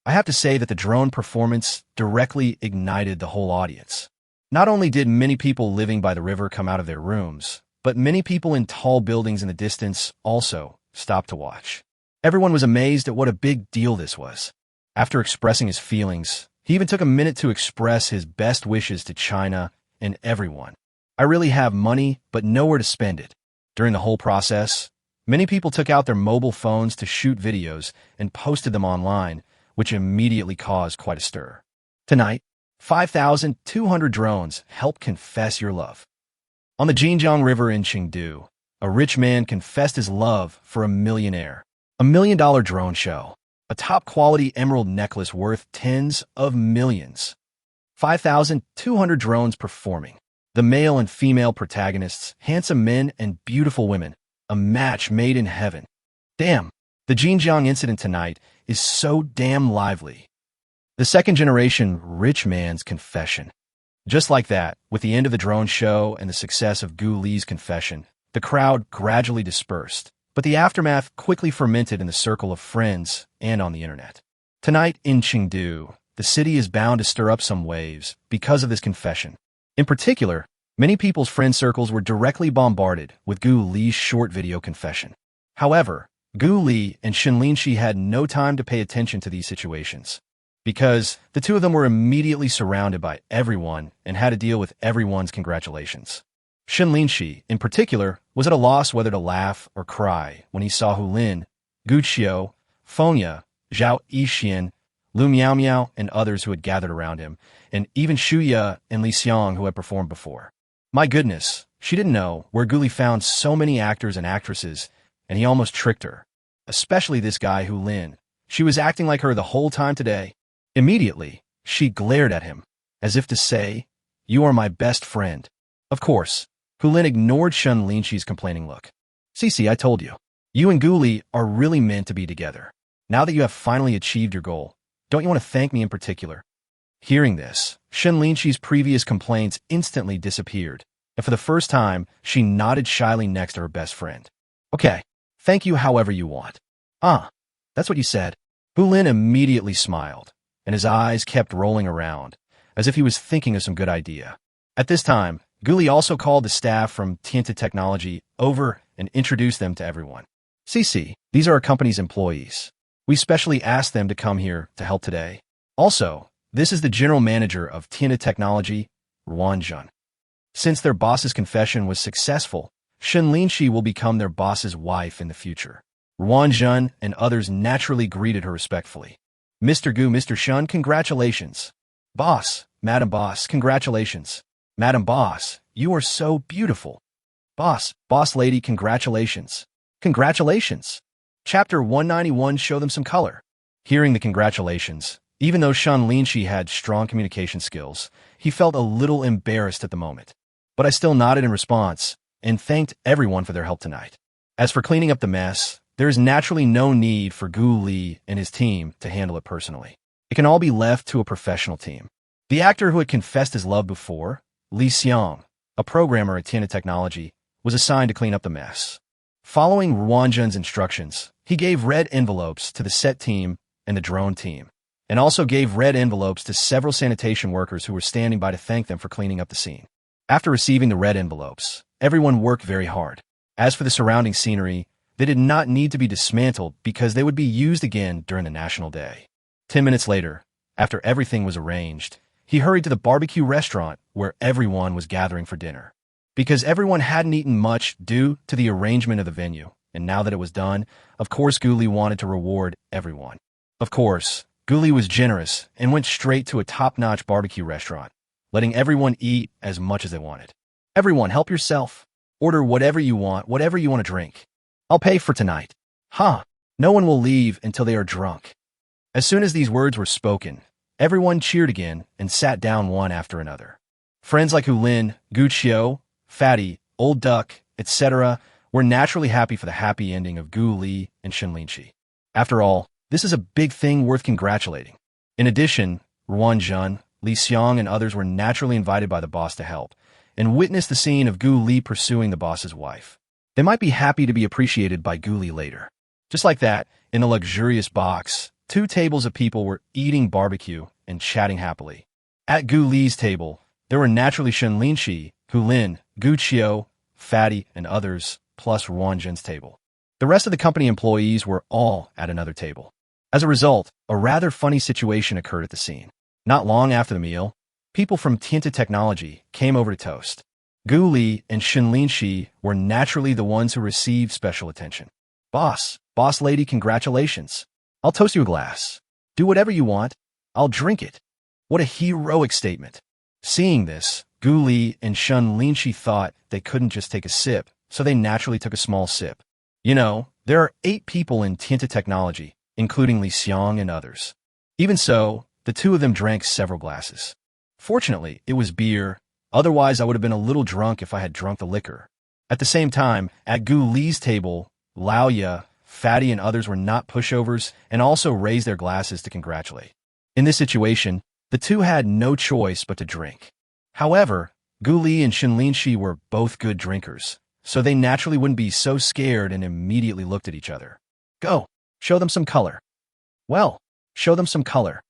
I have to say that the drone performance directly ignited the whole audience. Not only did many people living by the river come out of their rooms, but many people in tall buildings in the distance also stopped to watch. Everyone was amazed at what a big deal this was. After expressing his feelings, he even took a minute to express his best wishes to China and everyone. I really have money, but nowhere to spend it. During the whole process, many people took out their mobile phones to shoot videos and posted them online, which immediately caused quite a stir. Tonight, 5,200 drones help confess your love. On the Jinjiang River in Chengdu, a rich man confessed his love for a millionaire. $1 million drone show. A top-quality emerald necklace worth tens of millions. 5,200 drones performing. The male and female protagonists, handsome men and beautiful women. A match made in heaven. Damn, the Xinjiang incident tonight is so damn lively. The second-generation rich man's confession. Just like that, with the end of the drone show and the success of Gu Li's confession, the crowd gradually dispersed, but the aftermath quickly fermented in the circle of friends and on the internet. Tonight in Chengdu, the city is bound to stir up some waves because of this confession. In particular, many people's friend circles were directly bombarded with Gu Li's short video confession. However, Gu Li and Shen Linxi had no time to pay attention to these situations, because the two of them were immediately surrounded by everyone and had to deal with everyone's congratulations. Shen Linxi, in particular, was at a loss whether to laugh or cry when he saw Hu Lin, Gu Qiu, Fengya, Zhao Yixian, Lu Miaomiao, and others who had gathered around him, and even Xu Ye and Li Xiang who had performed before. My goodness, she didn't know where Gu Li found so many actors and actresses, and he almost tricked her. Especially this guy Hu Lin. She was acting like her the whole time today. Immediately, she glared at him, as if to say, "You are my best friend." Of course, Hu Lin ignored Shen Linxi's complaining look. "Cici, I told you. You and Gu Li are really meant to be together. Now that you have finally achieved your goal, don't you want to thank me in particular?" Hearing this, Shen Linxi's previous complaints instantly disappeared, and for the first time, she nodded shyly next to her best friend. "Okay, thank you however you want." "Ah, that's what you said." Hu Lin immediately smiled, and his eyes kept rolling around, as if he was thinking of some good idea. At this time, Gu Li also called the staff from Tianta Technology over and introduced them to everyone. "Cici, these are our company's employees. We specially asked them to come here to help today. Also, this is the general manager of Tianta Technology, Ruan Jun. Since their boss's confession was successful, Shen Linxi will become their boss's wife in the future." Ruan Jun and others naturally greeted her respectfully. "Mr. Gu, Mr. Shen, congratulations." "Boss, Madam Boss, congratulations." "Madam Boss, you are so beautiful." "Boss, Boss Lady, congratulations." "Congratulations." Chapter 191, show them some color. Hearing the congratulations, even though Shen Linxi had strong communication skills, he felt a little embarrassed at the moment. But I still nodded in response and thanked everyone for their help tonight. As for cleaning up the mess, there is naturally no need for Gu Li and his team to handle it personally. It can all be left to a professional team. The actor who had confessed his love before, Li Xiang, a programmer at Tianta Technology, was assigned to clean up the mess. Following Ruanjun's instructions, he gave red envelopes to the set team and the drone team, and also gave red envelopes to several sanitation workers who were standing by to thank them for cleaning up the scene. After receiving the red envelopes, everyone worked very hard. As for the surrounding scenery, they did not need to be dismantled because they would be used again during the National Day. 10 minutes later, after everything was arranged, he hurried to the barbecue restaurant where everyone was gathering for dinner. Because everyone hadn't eaten much due to the arrangement of the venue, and now that it was done, of course Gu Li wanted to reward everyone. Of course, Gu Li was generous and went straight to a top-notch barbecue restaurant, letting everyone eat as much as they wanted. "Everyone, help yourself. Order whatever you want to drink. I'll pay for tonight." "Huh, no one will leave until they are drunk." As soon as these words were spoken, everyone cheered again and sat down one after another. Friends like Hu Lin, Gu Qiu, Fatty, Old Duck, etc. were naturally happy for the happy ending of Gu Li and Shen Linxi. After all, this is a big thing worth congratulating. In addition, Ruan Jun, Li Xiang, and others were naturally invited by the boss to help, and witnessed the scene of Gu Li pursuing the boss's wife. They might be happy to be appreciated by Gu Li later. Just like that, in a luxurious box, 2 tables of people were eating barbecue and chatting happily. At Gu Li's table, there were naturally Shen Linxi, Hu Lin, Gu Qiu, Fatty, and others, plus Ruan Jun's table. The rest of the company employees were all at another table. As a result, a rather funny situation occurred at the scene. Not long after the meal, people from Tianta Technology came over to toast. Gu Li and Shen Linxi were naturally the ones who received special attention. "Boss, Boss Lady, congratulations. I'll toast you a glass. Do whatever you want. I'll drink it." What a heroic statement. Seeing this, Gu Li and Shen Linxi thought they couldn't just take a sip, so they naturally took a small sip. You know, there are 8 people in Tianta technology, including Li Xiang and others. Even so, the two of them drank several glasses. Fortunately, it was beer, otherwise I would have been a little drunk if I had drunk the liquor. At the same time, at Gu Li's table, Lao Ya, Fatty and others were not pushovers and also raised their glasses to congratulate. In this situation, the two had no choice but to drink. However, Gu Li and Shen Linxi were both good drinkers, so they naturally wouldn't be so scared and immediately looked at each other. Go, show them some color. Well, show them some color.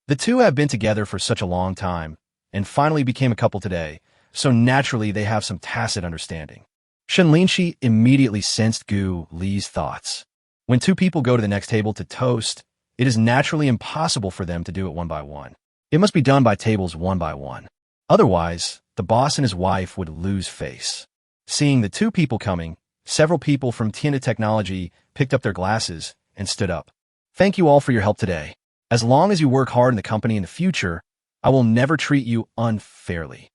The two have been together for such a long time, and finally became a couple today, so naturally they have some tacit understanding. Shen Linxi immediately sensed Gu Li's thoughts. When two people go to the next table to toast, it is naturally impossible for them to do it one by one. It must be done by tables one by one. Otherwise, the boss and his wife would lose face. Seeing the two people coming, several people from Tianta Technology picked up their glasses and stood up. Thank you all for your help today. As long as you work hard in the company in the future, I will never treat you unfairly.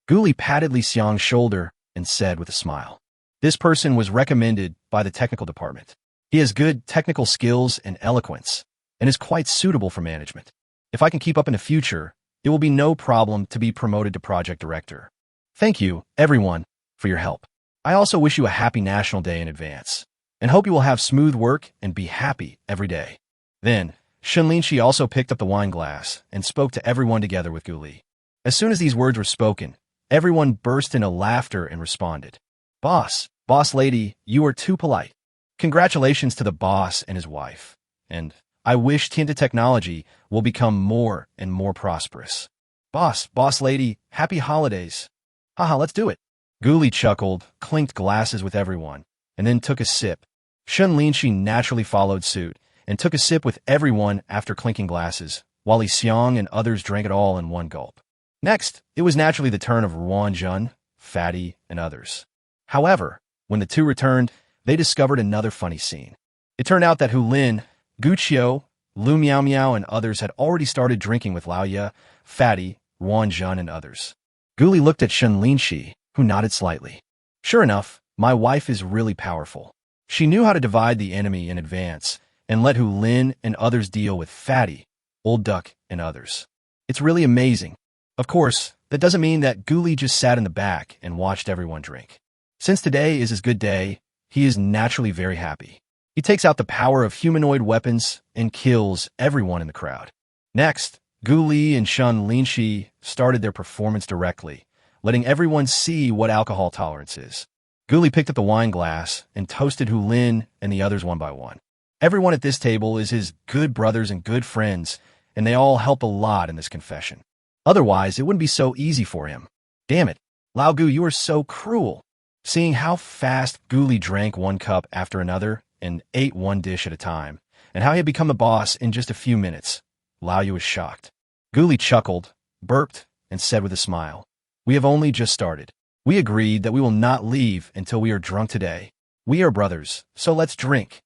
Gu Li patted Li Xiang's shoulder and said with a smile. This person was recommended by the technical department. He has good technical skills and eloquence, and is quite suitable for management. If I can keep up in the future, it will be no problem to be promoted to project director. Thank you, everyone, for your help. I also wish you a happy National Day in advance, and hope you will have smooth work and be happy every day. Then, Shen Linxi also picked up the wine glass and spoke to everyone together with Gu Li. As soon as these words were spoken, everyone burst into laughter and responded. Boss lady, you are too polite. Congratulations to the boss and his wife. And I wish Tianta Technology will become more and more prosperous. Boss lady, happy holidays. Haha, let's do it. Gu Li chuckled, clinked glasses with everyone, and then took a sip. Shen Linxi naturally followed suit and took a sip with everyone after clinking glasses, while Li Xiang and others drank it all in one gulp. Next, it was naturally the turn of Ruan Jun, Fatty, and others. However, when the two returned, they discovered another funny scene. It turned out that Hu Lin, Gu Qiu, Lu Miao Miao, and others had already started drinking with Lao Ya, Fatty, Ruan Jun, and others. Gu Li looked at Shen Linxi, who nodded slightly. Sure enough, my wife is really powerful. She knew how to divide the enemy in advance and let Hu Lin and others deal with Fatty, Old Duck, and others. It's really amazing. Of course, that doesn't mean that Gu Li just sat in the back and watched everyone drink. Since today is his good day, he is naturally very happy. He takes out the power of humanoid weapons and kills everyone in the crowd. Next, Gu Li and Shen Linxi started their performance directly, letting everyone see what alcohol tolerance is. Gu Li picked up the wine glass and toasted Hu Lin and the others one by one. Everyone at this table is his good brothers and good friends, and they all help a lot in this confession. Otherwise, it wouldn't be so easy for him. Damn it, Lao Gu, you are so cruel. Seeing how fast Gu Li drank one cup after another and ate one dish at a time, and how he had become the boss in just a few minutes, Lao Yu was shocked. Gu Li chuckled, burped, and said with a smile, We have only just started. We agreed that we will not leave until we are drunk today. We are brothers, so let's drink.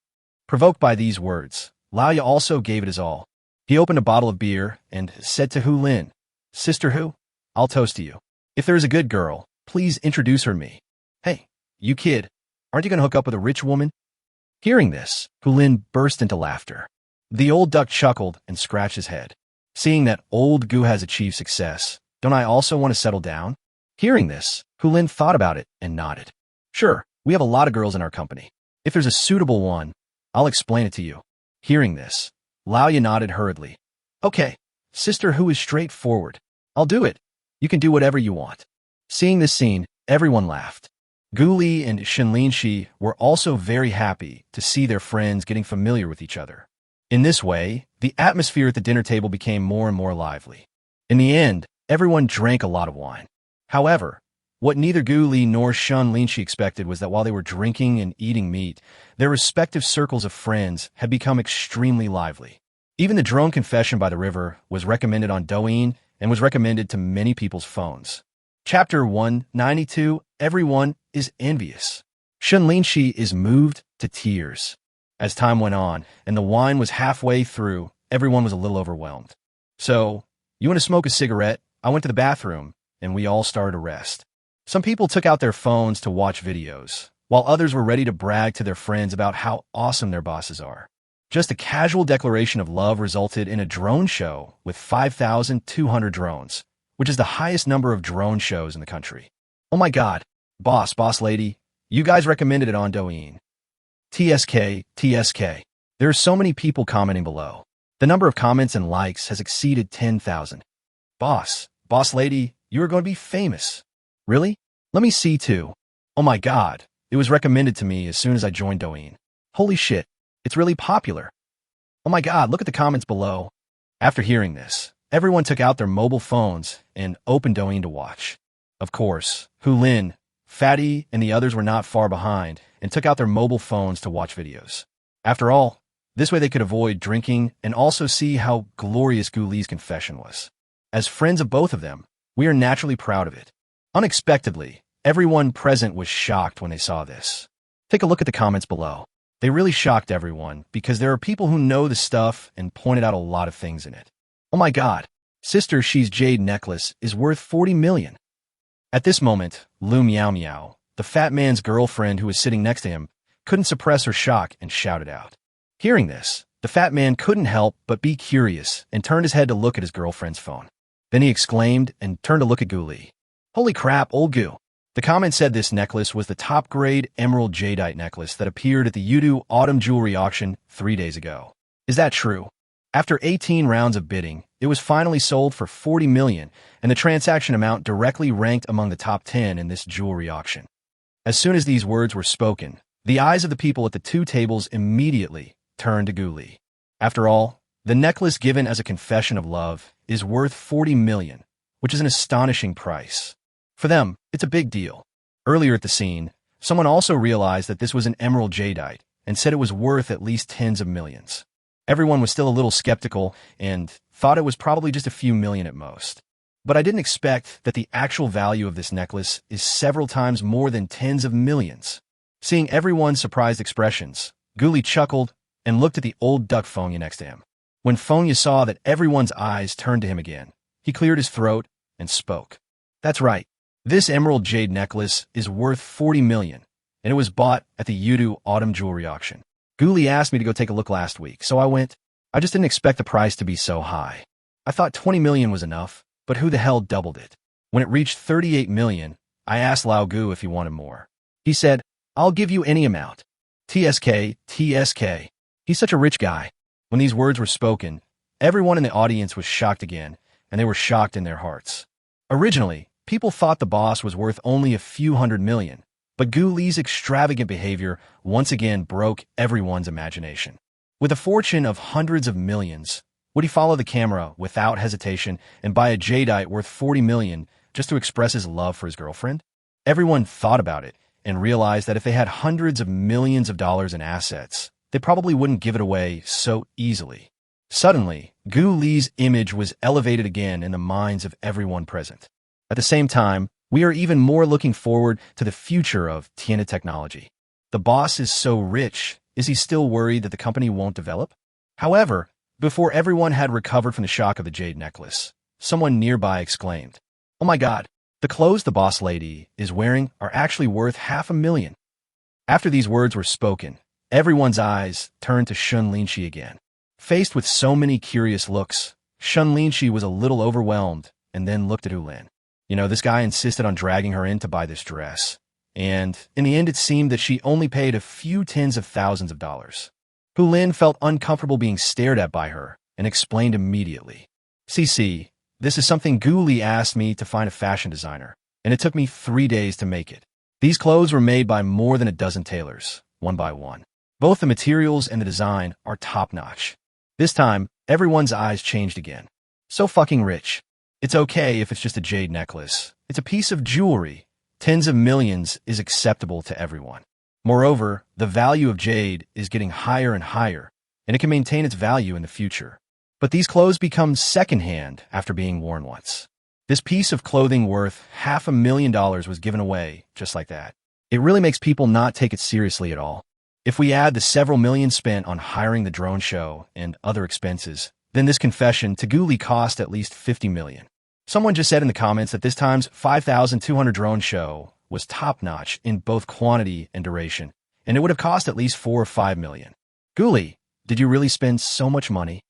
Provoked by these words, Lao Yu also gave it his all. He opened a bottle of beer and said to Hu Lin, Sister Hu, I'll toast to you. If there is a good girl, please introduce her to me. Hey, you kid, aren't you going to hook up with a rich woman? Hearing this, Hu Lin burst into laughter. The old duck chuckled and scratched his head. Seeing that old Gu has achieved success, don't I also want to settle down? Hearing this, Hu Lin thought about it and nodded. Sure, we have a lot of girls in our company. If there's a suitable one, I'll explain it to you. Hearing this, Lao Ya nodded hurriedly. Okay, Sister Hu is straightforward. I'll do it. You can do whatever you want. Seeing this scene, everyone laughed. Gu Li and Shen Linxi were also very happy to see their friends getting familiar with each other. In this way, the atmosphere at the dinner table became more and more lively. In the end, everyone drank a lot of wine. However, what neither Gu Li nor Shen Linxi expected was that while they were drinking and eating meat, their respective circles of friends had become extremely lively. Even the drone confession by the river was recommended on Douyin and was recommended to many people's phones. Chapter 192, Everyone is envious. Shen Linxi is moved to tears. As time went on and the wine was halfway through, everyone was a little overwhelmed. So, you want to smoke a cigarette? I went to the bathroom, and we all started to rest. Some people took out their phones to watch videos, while others were ready to brag to their friends about how awesome their bosses are. Just a casual declaration of love resulted in a drone show with 5,200 drones, which is the highest number of drone shows in the country. Oh my god, boss lady, you guys recommended it on Douyin. TSK. There are so many people commenting below. The number of comments and likes has exceeded 10,000. Boss lady, you are going to be famous. Really? Let me see too. Oh my god, it was recommended to me as soon as I joined Douyin. Holy shit, it's really popular. Oh my god, look at the comments below. After hearing this, everyone took out their mobile phones and opened Douyin to watch. Of course, Lin, Fatty, and the others were not far behind and took out their mobile phones to watch videos. After all, this way they could avoid drinking and also see how glorious Gu Li's confession was. As friends of both of them, we are naturally proud of it. Unexpectedly, everyone present was shocked when they saw this. Take a look at the comments below. They really shocked everyone because there are people who know the stuff and pointed out a lot of things in it. Oh my god, Sister Xi's jade necklace is worth 40 million. At this moment, Lu Miao Miao, the fat man's girlfriend who was sitting next to him, couldn't suppress her shock and shouted out. Hearing this, the fat man couldn't help but be curious and turned his head to look at his girlfriend's phone. Then he exclaimed and turned to look at Gu Li. Holy crap, old Gu. The comment said this necklace was the top-grade emerald jadeite necklace that appeared at the Yudu autumn jewelry auction 3 days ago. Is that true? After 18 rounds of bidding, it was finally sold for 40 million, and the transaction amount directly ranked among the top 10 in this jewelry auction. As soon as these words were spoken, the eyes of the people at the two tables immediately turned to Gu Li. After all, the necklace given as a confession of love is worth 40 million, which is an astonishing price. For them, it's a big deal. Earlier at the scene, someone also realized that this was an emerald jadeite and said it was worth at least tens of millions. Everyone was still a little skeptical and thought it was probably just a few million at most. But I didn't expect that the actual value of this necklace is several times more than tens of millions. Seeing everyone's surprised expressions, Gu Li chuckled and looked at the old duck Fengya next to him. When Fengya saw that everyone's eyes turned to him again, he cleared his throat and spoke. That's right. This emerald jade necklace is worth 40 million, and it was bought at the Yudu autumn jewelry auction. Gu Li asked me to go take a look last week, so I went. I just didn't expect the price to be so high. I thought 20 million was enough, but who the hell doubled it? When it reached 38 million, I asked Lao Gu if he wanted more. He said, I'll give you any amount. TSK. He's such a rich guy. When these words were spoken, everyone in the audience was shocked again, and they were shocked in their hearts. Originally, people thought the boss was worth only a few hundred million, but Gu Li's extravagant behavior once again broke everyone's imagination. With a fortune of hundreds of millions, would he follow the camera without hesitation and buy a jadeite worth 40 million just to express his love for his girlfriend? Everyone thought about it and realized that if they had hundreds of millions of dollars in assets, they probably wouldn't give it away so easily. Suddenly, Gu Li's image was elevated again in the minds of everyone present. At the same time, we are even more looking forward to the future of Tiana technology. The boss is so rich, is he still worried that the company won't develop? However, before everyone had recovered from the shock of the jade necklace, someone nearby exclaimed, Oh my god, the clothes the boss lady is wearing are actually worth 500,000. After these words were spoken, everyone's eyes turned to Shen Linxi again. Faced with so many curious looks, Shen Linxi was a little overwhelmed and then looked at Lin. This guy insisted on dragging her in to buy this dress, and in the end it seemed that she only paid a few tens of thousands of dollars. Lin felt uncomfortable being stared at by her and explained immediately. CC, this is something Gu Li asked me to find a fashion designer, and it took me 3 days to make it. These clothes were made by more than a dozen tailors, one by one. Both the materials and the design are top-notch. This time, everyone's eyes changed again. So fucking rich. It's okay if it's just a jade necklace. It's a piece of jewelry. Tens of millions is acceptable to everyone. Moreover, the value of jade is getting higher and higher, and it can maintain its value in the future. But these clothes become secondhand after being worn once. This piece of clothing worth $500,000 was given away just like that. It really makes people not take it seriously at all. If we add the several million spent on hiring the drone show and other expenses, then this confession to Gu Li cost at least 50 million. Someone just said in the comments that this time's 5,200 drone show was top-notch in both quantity and duration, and it would have cost at least 4 or 5 million. Guli, did you really spend so much money?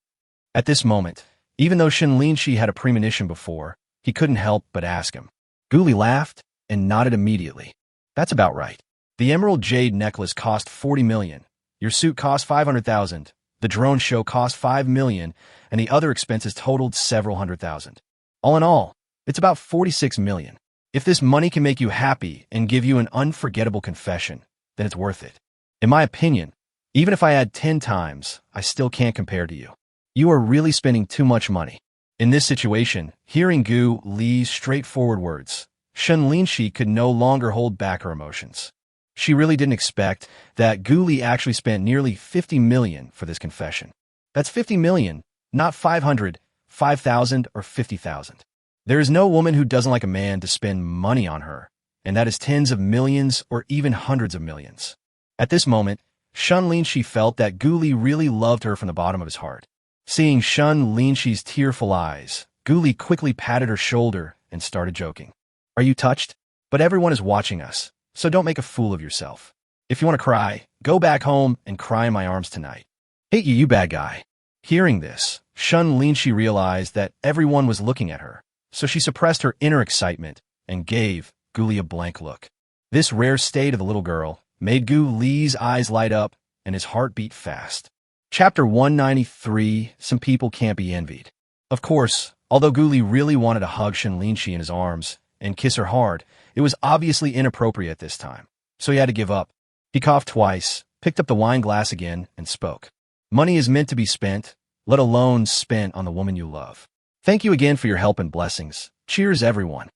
At this moment, even though Shen Linxi had a premonition before, he couldn't help but ask him. Guli laughed and nodded immediately. That's about right. The emerald jade necklace cost 40 million. Your suit cost 500,000. The drone show cost 5 million, and the other expenses totaled several hundred thousand. All in all, it's about 46 million. If this money can make you happy and give you an unforgettable confession, then it's worth it. In my opinion, even if I add 10 times, I still can't compare to you. You are really spending too much money. In this situation, hearing Gu Li's straightforward words, Shen Linxi could no longer hold back her emotions. She really didn't expect that Gu Li actually spent nearly 50 million for this confession. That's 50 million, not 500, 5,000, or 50,000. There is no woman who doesn't like a man to spend money on her, and that is tens of millions or even hundreds of millions. At this moment, Shen Linxi felt that Gu Li really loved her from the bottom of his heart. Seeing Shen Linxi's tearful eyes, Gu Li quickly patted her shoulder and started joking. Are you touched? But everyone is watching us, so don't make a fool of yourself. If you want to cry, go back home and cry in my arms tonight. Hate you, you bad guy. Hearing this, Shen Linxi realized that everyone was looking at her, so she suppressed her inner excitement and gave Gu Li a blank look. This rare state of the little girl made Gu Li's eyes light up and his heart beat fast. Chapter 193, Some People Can't Be Envied. Of course, although Gu Li really wanted to hug Shen Linxi in his arms and kiss her hard, it was obviously inappropriate this time, so he had to give up. He coughed twice, picked up the wine glass again, and spoke. Money is meant to be spent, let alone spent on the woman you love. Thank you again for your help and blessings. Cheers, everyone.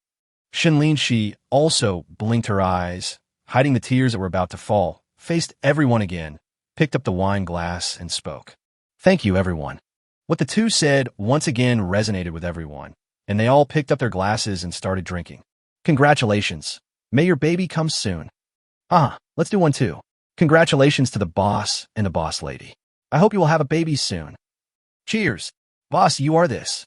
Shen Linxi also blinked her eyes, hiding the tears that were about to fall, faced everyone again, picked up the wine glass, and spoke. Thank you, everyone. What the two said once again resonated with everyone, and they all picked up their glasses and started drinking. Congratulations. May your baby come soon. Let's do one too. Congratulations to the boss and the boss lady. I hope you will have a baby soon. Cheers. Boss, you are this.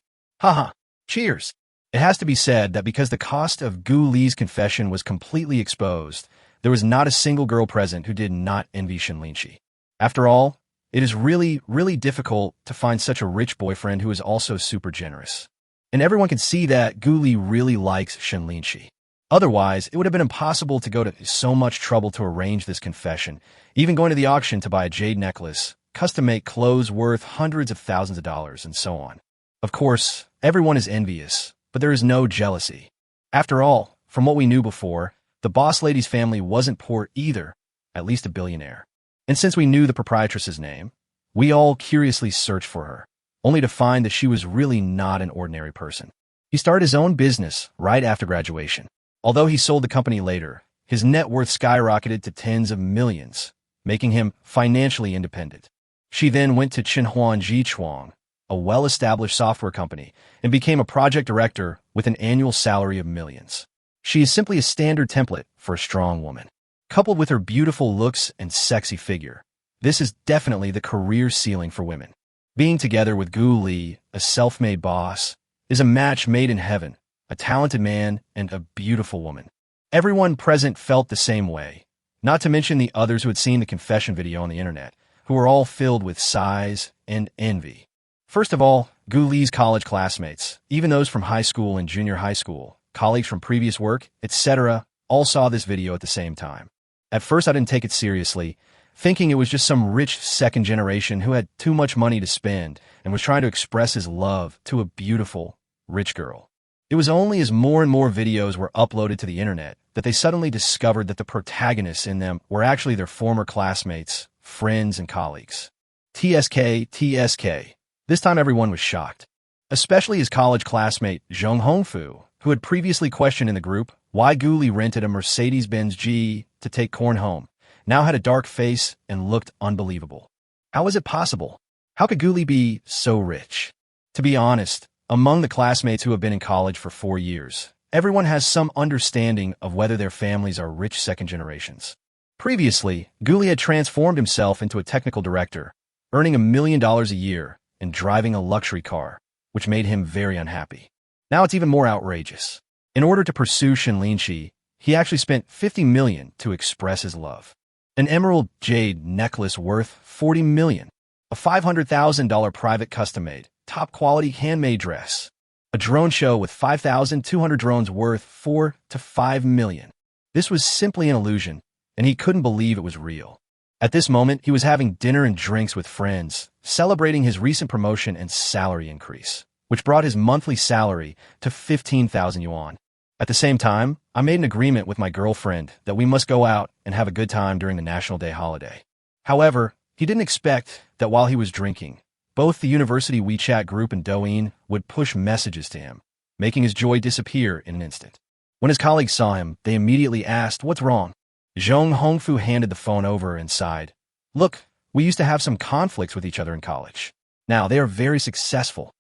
Cheers. It has to be said that because the cost of Gu Li's confession was completely exposed, there was not a single girl present who did not envy Shen Linxi. After all, it is really, really difficult to find such a rich boyfriend who is also super generous. And everyone can see that Gu Li really likes Shen Linxi. Otherwise, it would have been impossible to go to so much trouble to arrange this confession, even going to the auction to buy a jade necklace, custom-made clothes worth hundreds of thousands of dollars, and so on. Of course, everyone is envious, but there is no jealousy. After all, from what we knew before, the boss lady's family wasn't poor either, at least a billionaire. And since we knew the proprietress's name, we all curiously searched for her, only to find that she was really not an ordinary person. He started his own business right after graduation. Although he sold the company later, his net worth skyrocketed to tens of millions, making him financially independent. She then went to Chenhao Jichuang, a well-established software company, and became a project director with an annual salary of millions. She is simply a standard template for a strong woman. Coupled with her beautiful looks and sexy figure, this is definitely the career ceiling for women. Being together with Gu Li, a self-made boss, is a match made in heaven, a talented man and a beautiful woman. Everyone present felt the same way, not to mention the others who had seen the confession video on the internet, who were all filled with sighs and envy. First of all, Gu Li's college classmates, even those from high school and junior high school, colleagues from previous work, etc., all saw this video at the same time. At first, I didn't take it seriously, thinking it was just some rich second generation who had too much money to spend and was trying to express his love to a beautiful, rich girl. It was only as more and more videos were uploaded to the internet that they suddenly discovered that the protagonists in them were actually their former classmates, friends, and colleagues. TSK. This time everyone was shocked, especially his college classmate Zhong Hongfu, who had previously questioned in the group why Gu Li rented a Mercedes-Benz G to take Korn home, now had a dark face and looked unbelievable. How was it possible? How could Gu Li be so rich? To be honest, among the classmates who have been in college for 4 years, everyone has some understanding of whether their families are rich second generations. Previously, Gu Li had transformed himself into a technical director, earning $1 million a year and driving a luxury car, which made him very unhappy. Now it's even more outrageous. In order to pursue Shen Linxi, he actually spent 50 million to express his love. An emerald jade necklace worth 40 million. A $500,000 private custom-made, top-quality handmade dress. A drone show with 5,200 drones worth 4 to 5 million. This was simply an illusion, and he couldn't believe it was real. At this moment, he was having dinner and drinks with friends, celebrating his recent promotion and salary increase, which brought his monthly salary to 15,000 yuan. At the same time, I made an agreement with my girlfriend that we must go out and have a good time during the National Day holiday. However, he didn't expect that while he was drinking, both the university WeChat group and Douyin would push messages to him, making his joy disappear in an instant. When his colleagues saw him, they immediately asked, "What's wrong?" Zhong Hongfu handed the phone over and sighed. "Look, we used to have some conflicts with each other in college. Now they are very successful."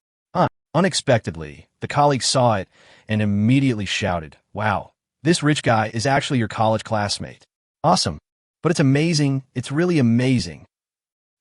Unexpectedly, the colleague saw it and immediately shouted, "Wow, this rich guy is actually your college classmate. Awesome. But it's amazing, it's really amazing."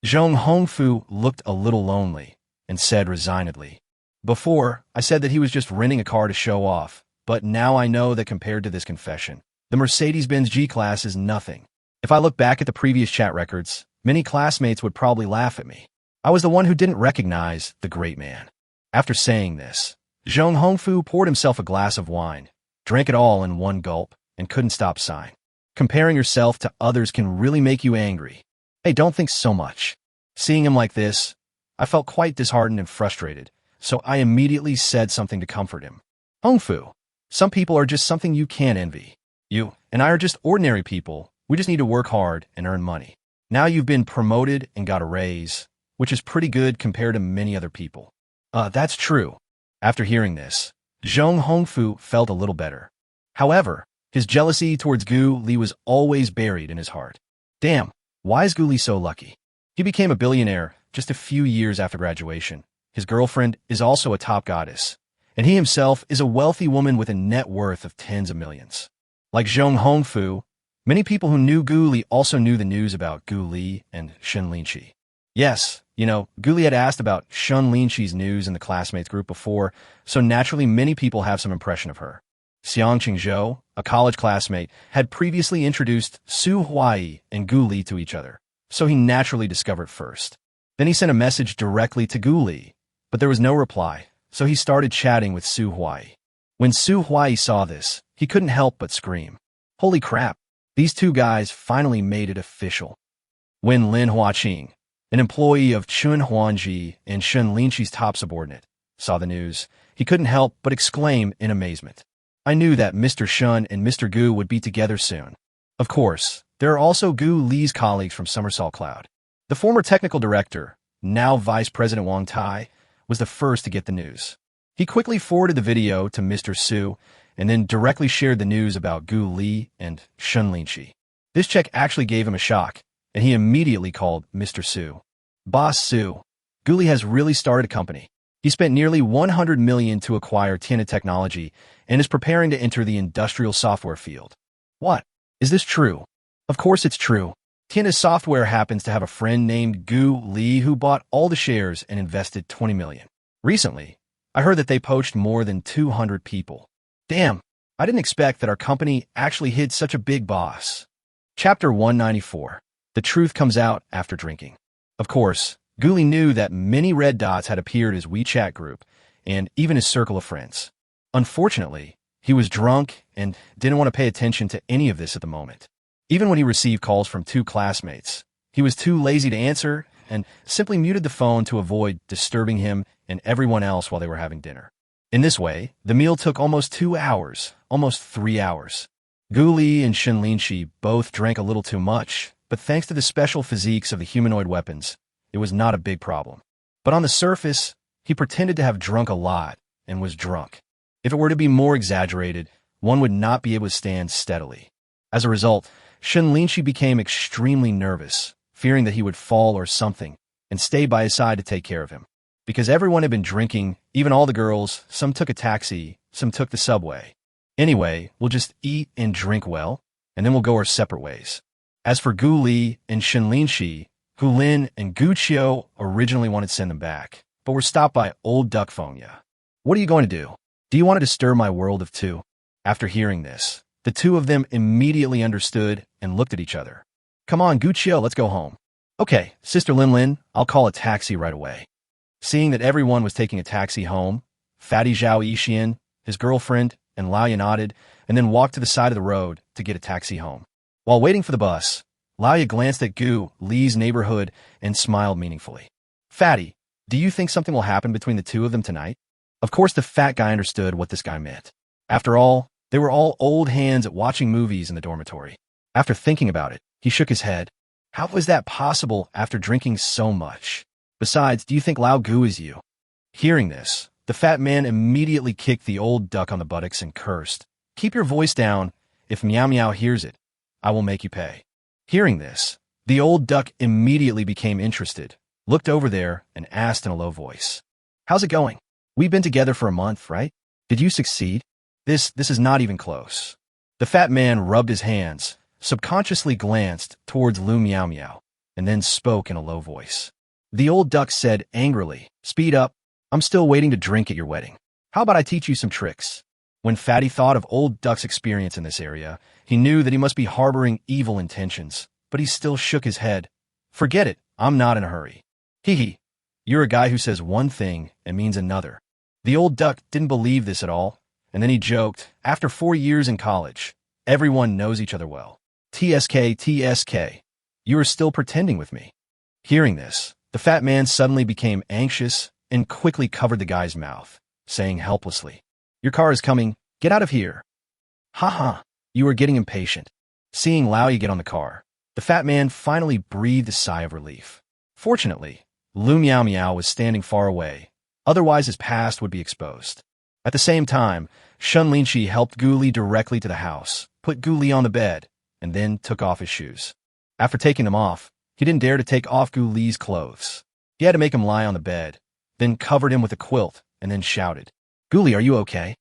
Zhong Hongfu looked a little lonely and said resignedly, "Before, I said that he was just renting a car to show off, but now I know that compared to this confession, the Mercedes-Benz G-Class is nothing. If I look back at the previous chat records, many classmates would probably laugh at me. I was the one who didn't recognize the great man." After saying this, Zhong Hongfu poured himself a glass of wine, drank it all in one gulp, and couldn't stop sighing. Comparing yourself to others can really make you angry. Hey, don't think so much. Seeing him like this, I felt quite disheartened and frustrated, so I immediately said something to comfort him. "Hongfu, some people are just something you can't envy. You and I are just ordinary people. We just need to work hard and earn money. Now you've been promoted and got a raise, which is pretty good compared to many other people." That's true. After hearing this, Zhong Hongfu felt a little better. However, his jealousy towards Gu Li was always buried in his heart. Damn, why is Gu Li so lucky? He became a billionaire just a few years after graduation. His girlfriend is also a top goddess, and he himself is a wealthy woman with a net worth of tens of millions. Like Zhong Hongfu, many people who knew Gu Li also knew the news about Gu Li and Shen Linxi. Yes, Gu Li had asked about Shen Linxi's news in the classmates group before, so naturally many people have some impression of her. Xiang Qingzhou, a college classmate, had previously introduced Su Huai and Gu Li to each other, so he naturally discovered first. Then he sent a message directly to Gu Li, but there was no reply, so he started chatting with Su Huai. When Su Huai saw this, he couldn't help but scream, "Holy crap, these two guys finally made it official." When Lin Huaqing, an employee of Chun Huanji and Shen Linxi's top subordinate, saw the news, he couldn't help but exclaim in amazement, "I knew that Mr. Shen and Mr. Gu would be together soon." Of course, there are also Gu Li's colleagues from Somersault Cloud. The former technical director, now Vice President Wang Tai, was the first to get the news. He quickly forwarded the video to Mr. Su and then directly shared the news about Gu Li and Shen Linxi. This check actually gave him a shock, and he immediately called Mr. Su. "Boss Su, Gu Li has really started a company. He spent nearly 100 million to acquire Tiana Technology and is preparing to enter the industrial software field." "What? Is this true?" "Of course it's true. Tiana Software happens to have a friend named Gu Li who bought all the shares and invested 20 million. Recently, I heard that they poached more than 200 people. Damn, I didn't expect that our company actually hid such a big boss." Chapter 194. The truth comes out after drinking. Of course, Gu Li knew that many red dots had appeared in his WeChat group and even his circle of friends. Unfortunately, he was drunk and didn't want to pay attention to any of this at the moment. Even when he received calls from two classmates, he was too lazy to answer and simply muted the phone to avoid disturbing him and everyone else while they were having dinner. In this way, the meal took almost 2 hours, almost 3 hours. Gu Li and Shen Linxi both drank a little too much, but thanks to the special physiques of the humanoid weapons, it was not a big problem. But on the surface, he pretended to have drunk a lot and was drunk. If it were to be more exaggerated, one would not be able to stand steadily. As a result, Shen Linxi became extremely nervous, fearing that he would fall or something, and stayed by his side to take care of him. Because everyone had been drinking, even all the girls, some took a taxi, some took the subway. Anyway, we'll just eat and drink well, and then we'll go our separate ways. As for Gu Li and Shen Linxi, Gu Lin and Gu Qiu originally wanted to send them back, but were stopped by old Duck Fengya. "What are you going to do?" Do you want to disturb my world of two? After hearing this, the two of them immediately understood and looked at each other. Come on, Guqiu, let's go home. Okay, Sister Lin, I'll call a taxi right away. Seeing that everyone was taking a taxi home, Fatty Zhao Yixian, his girlfriend, and Lao Ye nodded and then walked to the side of the road to get a taxi home. While waiting for the bus, Lao Ye glanced at Gu Li's neighborhood and smiled meaningfully. Fatty, do you think something will happen between the two of them tonight? Of course, the fat guy understood what this guy meant. After all, they were all old hands at watching movies in the dormitory. After thinking about it, he shook his head. How was that possible after drinking so much? Besides, do you think Lao Gu is you? Hearing this, the fat man immediately kicked the old duck on the buttocks and cursed. Keep your voice down. If Meow Meow hears it, I will make you pay. Hearing this, the old duck immediately became interested, looked over there, and asked in a low voice. How's it going? We've been together for a month, right? Did you succeed? This is not even close. The fat man rubbed his hands, subconsciously glanced towards Lu Meow Meow, and then spoke in a low voice. The old duck said angrily, Speed up. I'm still waiting to drink at your wedding. How about I teach you some tricks? When Fatty thought of old duck's experience in this area, he knew that he must be harboring evil intentions, but he still shook his head. Forget it, I'm not in a hurry. Hee hee. You're a guy who says one thing and means another. The old duck didn't believe this at all, and then he joked, after 4 years in college, everyone knows each other well. TSK, you are still pretending with me. Hearing this, the fat man suddenly became anxious and quickly covered the guy's mouth, saying helplessly, Your car is coming, get out of here. Ha, you are getting impatient. Seeing Lao Ye get on the car, the fat man finally breathed a sigh of relief. Fortunately, Lu Meow Meow was standing far away, otherwise his past would be exposed. At the same time, Shen Linxi helped Gu Li directly to the house, put Gu Li on the bed, and then took off his shoes. After taking them off, he didn't dare to take off Gu Li's clothes. He had to make him lie on the bed, then covered him with a quilt, and then shouted, Gu Li, are you okay?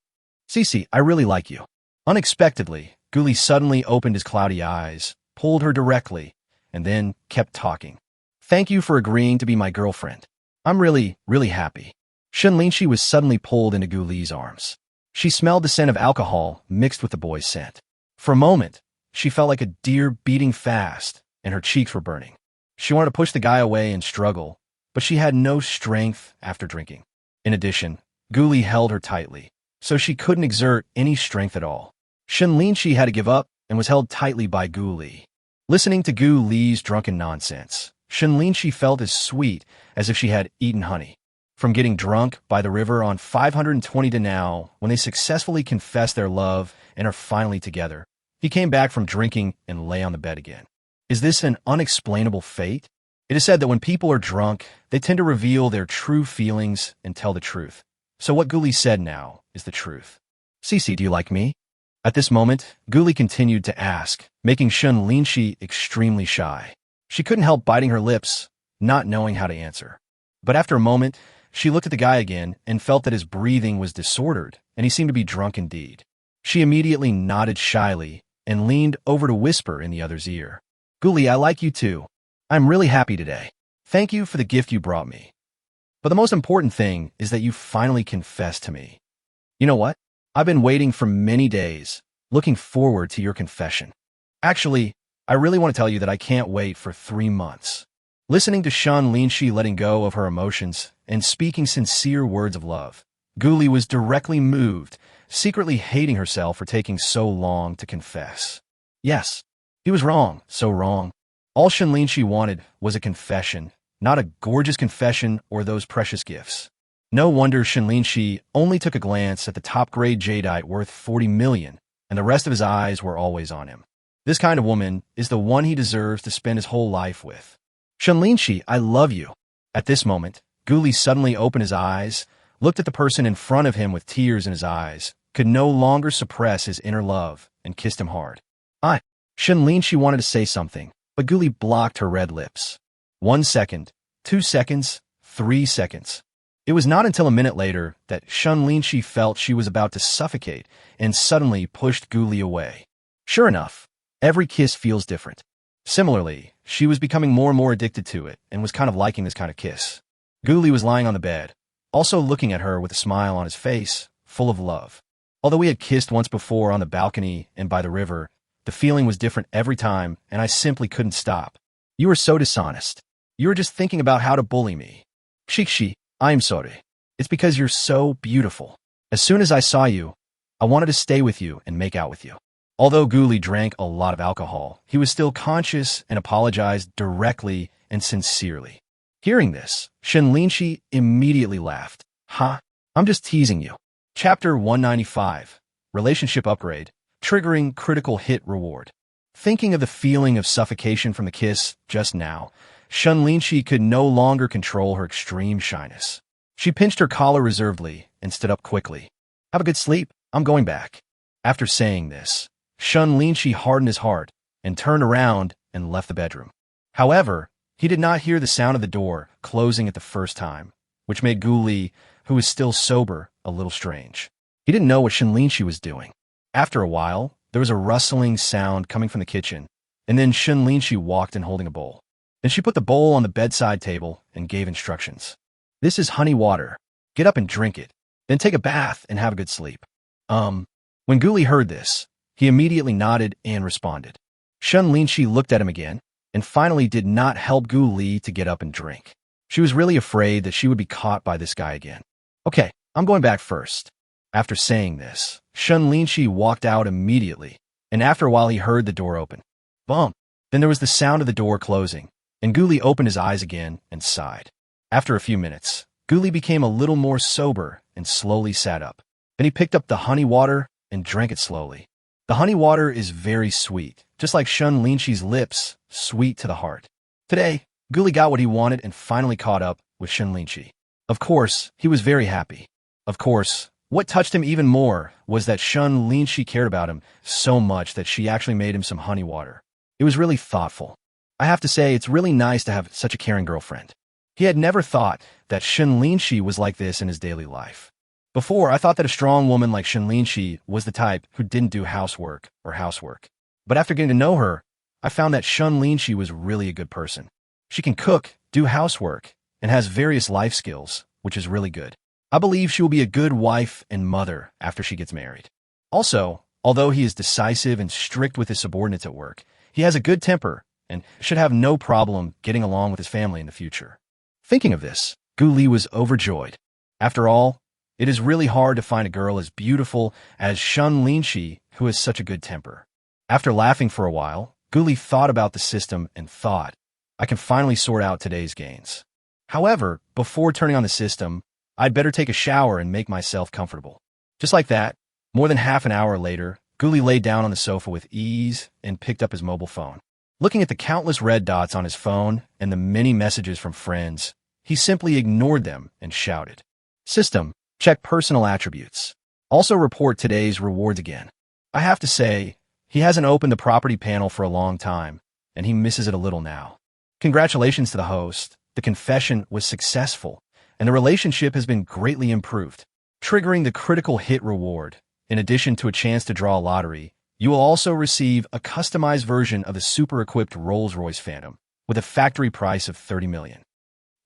Cici, I really like you. Unexpectedly, Gu Li suddenly opened his cloudy eyes, pulled her directly, and then kept talking. Thank you for agreeing to be my girlfriend. I'm really happy. Shen Linxi was suddenly pulled into Gu Li's arms. She smelled the scent of alcohol mixed with the boy's scent. For a moment, she felt like a deer beating fast, and her cheeks were burning. She wanted to push the guy away and struggle, but she had no strength after drinking. In addition, Gu Li held her tightly, so she couldn't exert any strength at all. Shen Linxi had to give up and was held tightly by Gu Li. Listening to Gu Li's drunken nonsense, Shen Linxi felt as sweet as if she had eaten honey. From getting drunk by the river on 520 to now, when they successfully confess their love and are finally together, he came back from drinking and lay on the bed again. Is this an unexplainable fate? It is said that when people are drunk, they tend to reveal their true feelings and tell the truth. So what Gu Li said now is the truth. Cici, do you like me? At this moment, Gu Li continued to ask, making Shen Linxi extremely shy. She couldn't help biting her lips, not knowing how to answer. But after a moment, she looked at the guy again and felt that his breathing was disordered, and he seemed to be drunk indeed. She immediately nodded shyly and leaned over to whisper in the other's ear. Gu Li, I like you too. I'm really happy today. Thank you for the gift you brought me. But the most important thing is that you finally confessed to me. You know what? I've been waiting for many days, looking forward to your confession. Actually, I really want to tell you that I can't wait for 3 months. Listening to Shen Linxi letting go of her emotions and speaking sincere words of love, Gu Li was directly moved, secretly hating herself for taking so long to confess. Yes, he was wrong, so wrong. All Shen Linxi wanted was a confession, not a gorgeous confession or those precious gifts. No wonder Shen Linxi only took a glance at the top-grade jadeite worth 40 million, and the rest of his eyes were always on him. This kind of woman is the one he deserves to spend his whole life with. Shen Linxi, I love you. At this moment, Gu Li suddenly opened his eyes, looked at the person in front of him with tears in his eyes, could no longer suppress his inner love, and kissed him hard. Shen Linxi wanted to say something, but Gu Li blocked her red lips. 1 second, 2 seconds, 3 seconds. It was not until a minute later that Shen Linxi felt she was about to suffocate and suddenly pushed Gu Li away. Sure enough, every kiss feels different. Similarly, she was becoming more and more addicted to it and was kind of liking this kind of kiss. Gu Li was lying on the bed, also looking at her with a smile on his face, full of love. Although we had kissed once before on the balcony and by the river, the feeling was different every time, and I simply couldn't stop. You were so dishonest. You were just thinking about how to bully me. Shikshi, I'm sorry. It's because you're so beautiful. As soon as I saw you, I wanted to stay with you and make out with you. Although Guli drank a lot of alcohol, he was still conscious and apologized directly and sincerely. Hearing this, Shen Linxi immediately laughed. Ha, I'm just teasing you. Chapter 195, Relationship Upgrade, Triggering Critical Hit Reward. Thinking of the feeling of suffocation from the kiss just now, Shen Linxi could no longer control her extreme shyness. She pinched her collar reservedly and stood up quickly. Have a good sleep, I'm going back. After saying this, Shen Linxi hardened his heart and turned around and left the bedroom. However, he did not hear the sound of the door closing at the first time, which made Guli, who was still sober, a little strange. He didn't know what Shen Linxi was doing. After a while, there was a rustling sound coming from the kitchen, and then Shen Linxi walked in holding a bowl. Then she put the bowl on the bedside table and gave instructions. This is honey water. Get up and drink it. Then take a bath and have a good sleep. When Guli heard this, he immediately nodded and responded. Shen Linxi looked at him again, and finally did not help Guli to get up and drink. She was really afraid that she would be caught by this guy again. Okay, I'm going back first. After saying this, Shen Linxi walked out immediately, and after a while he heard the door open. Bump! Then there was the sound of the door closing, and Guli opened his eyes again and sighed. After a few minutes, Guli became a little more sober and slowly sat up. Then he picked up the honey water and drank it slowly. The honey water is very sweet, just like Shen Linxi's lips, sweet to the heart. Today, Guli got what he wanted and finally caught up with Shen Linxi. Of course, he was very happy. Of course, what touched him even more was that Shen Linxi cared about him so much that she actually made him some honey water. It was really thoughtful. I have to say, it's really nice to have such a caring girlfriend. He had never thought that Shen Linxi was like this in his daily life. Before, I thought that a strong woman like Shen Linxi was the type who didn't do housework. But after getting to know her, I found that Shen Linxi was really a good person. She can cook, do housework, and has various life skills, which is really good. I believe she will be a good wife and mother after she gets married. Also, although he is decisive and strict with his subordinates at work, he has a good temper and should have no problem getting along with his family in the future. Thinking of this, Guli was overjoyed. After all, it is really hard to find a girl as beautiful as Shen Linxi who has such a good temper. After laughing for a while, Guli thought about the system and thought, I can finally sort out today's gains. However, before turning on the system, I'd better take a shower and make myself comfortable. Just like that, more than half an hour later, Guli lay down on the sofa with ease and picked up his mobile phone. Looking at the countless red dots on his phone and the many messages from friends, he simply ignored them and shouted, System, check personal attributes. Also report today's rewards again. I have to say, he hasn't opened the property panel for a long time, and he misses it a little now. Congratulations to the host. The confession was successful, and the relationship has been greatly improved. Triggering the critical hit reward, in addition to a chance to draw a lottery, you will also receive a customized version of the super-equipped Rolls-Royce Phantom with a factory price of $30 million.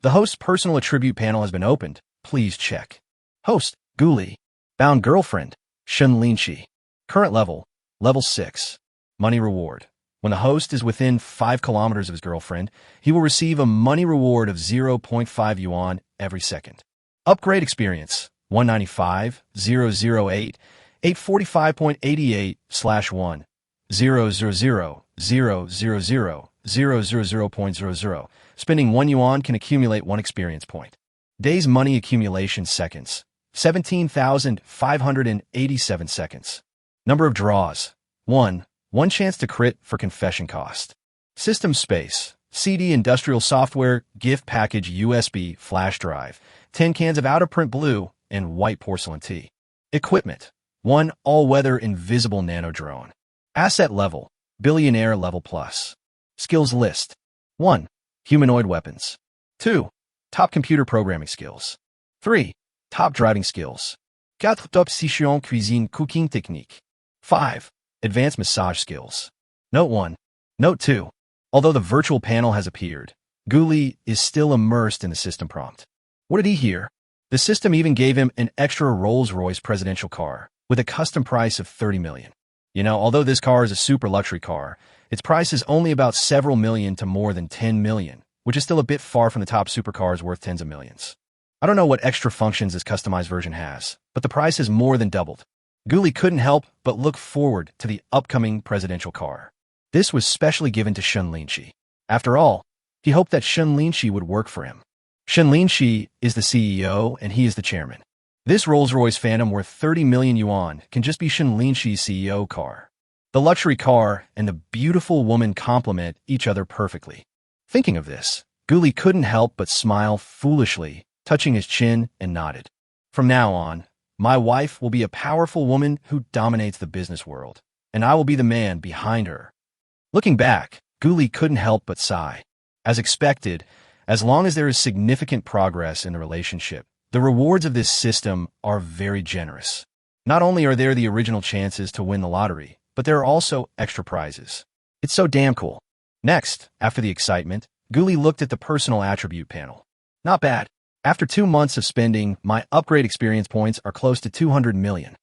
The host's personal attribute panel has been opened. Please check. Host, Guli. Bound girlfriend, Shen Linxi. Current level, level 6. Money reward. When the host is within 5 kilometers of his girlfriend, he will receive a money reward of 0.5 yuan every second. Upgrade experience, 195,008, 845.88/1, 000,000,000.00. Spending 1 yuan can accumulate 1 experience point. Days money accumulation seconds, 17,587 seconds. Number of draws, 1. 1 chance to crit for confession cost. System space, CD industrial software, gift package USB flash drive, 10 cans of out-of-print blue and white porcelain tea. Equipment, 1 all-weather invisible nano drone. Asset level, billionaire level plus. Skills list, 1. Humanoid weapons. 2. Top computer programming skills. 3. Top driving skills. 4. Top session cuisine cooking technique. 5. Advanced massage skills. Note 1. Note 2. Although the virtual panel has appeared, Guli is still immersed in the system prompt. What did he hear? The system even gave him an extra Rolls-Royce presidential car with a custom price of $30 million. Although this car is a super luxury car, its price is only about several million to more than 10 million, which is still a bit far from the top supercars worth tens of millions. I don't know what extra functions this customized version has, but the price has more than doubled. Guli couldn't help but look forward to the upcoming presidential car. This was specially given to Shen Linxi. After all, he hoped that Shen Linxi would work for him. Shen Linxi is the CEO and he is the chairman. This Rolls-Royce Phantom worth 30 million yuan can just be Shen Linxi's CEO car. The luxury car and the beautiful woman complement each other perfectly. Thinking of this, Guli couldn't help but smile foolishly, touching his chin and nodded. From now on, my wife will be a powerful woman who dominates the business world, and I will be the man behind her. Looking back, Guli couldn't help but sigh. As expected, as long as there is significant progress in the relationship, the rewards of this system are very generous. Not only are there the original chances to win the lottery, but there are also extra prizes. It's so damn cool. Next, after the excitement, Guli looked at the personal attribute panel. Not bad. After 2 months of spending, my upgrade experience points are close to 200 million.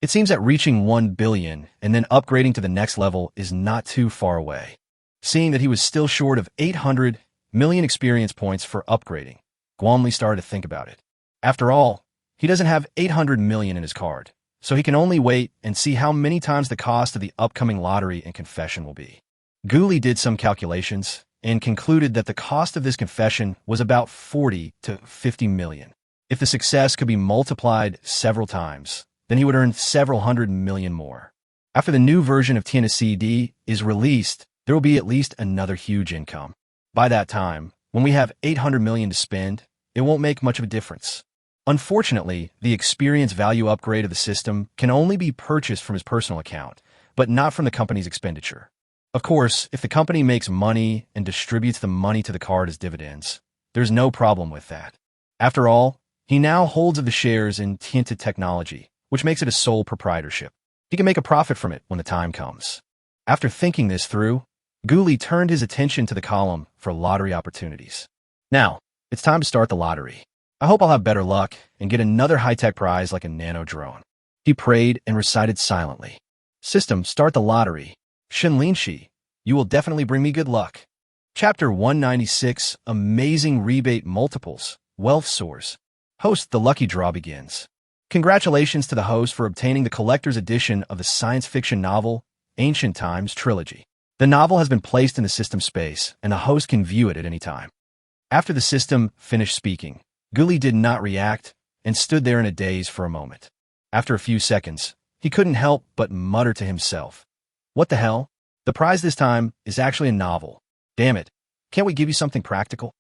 It seems that reaching 1 billion and then upgrading to the next level is not too far away. Seeing that he was still short of 800 million experience points for upgrading, Guanli started to think about it. After all, he doesn't have 800 million in his card, so he can only wait and see how many times the cost of the upcoming lottery and confession will be. Guli did some calculations and concluded that the cost of this confession was about 40 to 50 million. If the success could be multiplied several times, then he would earn several hundred million more. After the new version of TNCD is released, there will be at least another huge income. By that time, when we have 800 million to spend, it won't make much of a difference. Unfortunately, the experience value upgrade of the system can only be purchased from his personal account, but not from the company's expenditure. Of course, if the company makes money and distributes the money to the card as dividends, there's no problem with that. After all, he now holds of the shares in Tinted Technology, which makes it a sole proprietorship. He can make a profit from it when the time comes. After thinking this through, Guli turned his attention to the column for lottery opportunities. Now, it's time to start the lottery. I hope I'll have better luck and get another high-tech prize like a nano drone. He prayed and recited silently. System, start the lottery. Shen Linxi, you will definitely bring me good luck. Chapter 196, Amazing Rebate Multiples, Wealth Source. Host, the lucky draw begins. Congratulations to the host for obtaining the collector's edition of the science fiction novel, Ancient Times Trilogy. The novel has been placed in the system space, and the host can view it at any time. After the system finished speaking, Guli did not react and stood there in a daze for a moment. After a few seconds, he couldn't help but mutter to himself, "What the hell? The prize this time is actually a novel. Damn it, can't we give you something practical?"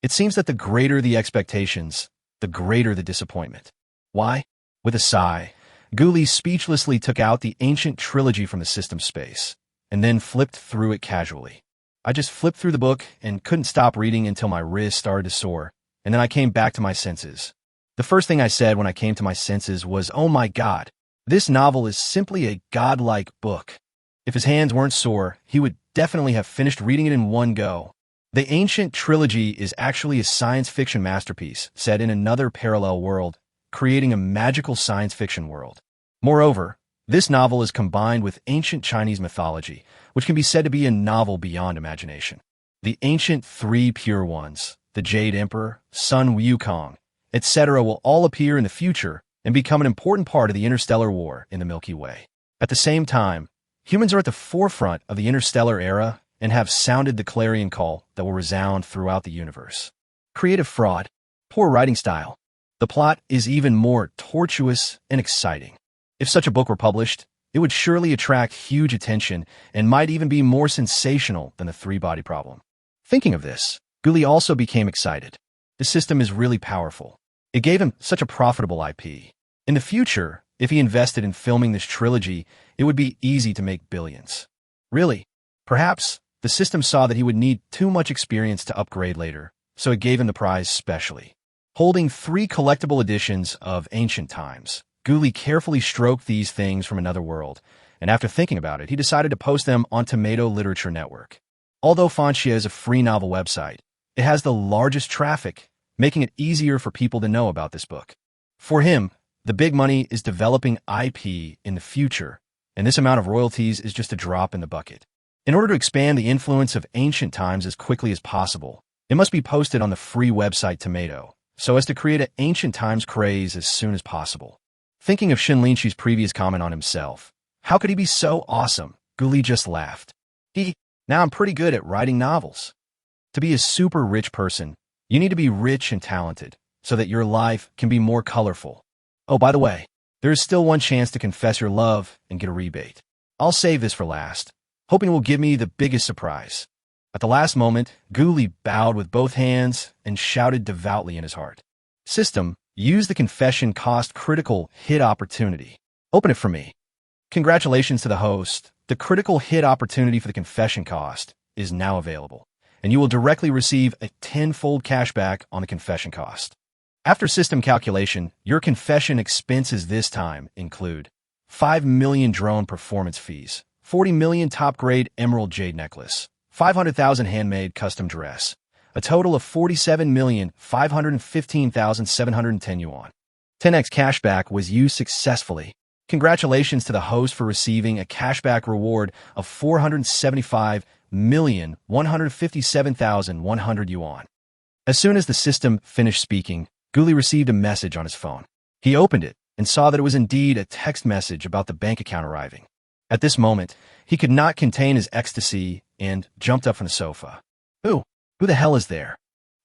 It seems that the greater the expectations, the greater the disappointment. Why? With a sigh, Guli speechlessly took out the ancient trilogy from the system space, and then flipped through it casually. I just flipped through the book and couldn't stop reading until my wrist started to sore, and then I came back to my senses. The first thing I said when I came to my senses was, "Oh my God, this novel is simply a godlike book." If his hands weren't sore, he would definitely have finished reading it in one go. The ancient trilogy is actually a science fiction masterpiece set in another parallel world, creating a magical science fiction world. Moreover, this novel is combined with ancient Chinese mythology, which can be said to be a novel beyond imagination. The ancient three pure ones, the Jade Emperor, Sun Wukong, etc. will all appear in the future and become an important part of the interstellar war in the Milky Way. At the same time, humans are at the forefront of the interstellar era and have sounded the clarion call that will resound throughout the universe. Creative fraud, poor writing style. The plot is even more tortuous and exciting. If such a book were published, it would surely attract huge attention and might even be more sensational than the three-body problem. Thinking of this, Guli also became excited. The system is really powerful. It gave him such a profitable IP. In the future, if he invested in filming this trilogy, it would be easy to make billions. Really, perhaps the system saw that he would need too much experience to upgrade later, so it gave him the prize specially. Holding 3 collectible editions of Ancient Times, Guli carefully stroked these things from another world, and after thinking about it, he decided to post them on Tomato Literature Network. Although Fanxia is a free novel website, it has the largest traffic, making it easier for people to know about this book. For him, the big money is developing IP in the future, and this amount of royalties is just a drop in the bucket. In order to expand the influence of ancient times as quickly as possible, it must be posted on the free website Tomato, so as to create an ancient times craze as soon as possible. Thinking of Shen Linxi's previous comment on himself, how could he be so awesome? Guli just laughed. Now I'm pretty good at writing novels. To be a super rich person, you need to be rich and talented, so that your life can be more colorful. Oh, by the way, there is still one chance to confess your love and get a rebate. I'll save this for last, hoping it will give me the biggest surprise. At the last moment, Guli bowed with both hands and shouted devoutly in his heart. System, use the confession cost critical hit opportunity. Open it for me. Congratulations to the host. The critical hit opportunity for the confession cost is now available, and you will directly receive a 10-fold cashback on the confession cost. After system calculation, your confession expenses this time include 5 million drone performance fees, 40 million top-grade emerald jade necklace, 500,000 handmade custom dress, a total of 47,515,710 yuan. 10x cashback was used successfully. Congratulations to the host for receiving a cashback reward of 475,157,100 yuan. As soon as the system finished speaking, Guli received a message on his phone. He opened it and saw that it was indeed a text message about the bank account arriving. At this moment, he could not contain his ecstasy and jumped up from the sofa. Who the hell is there?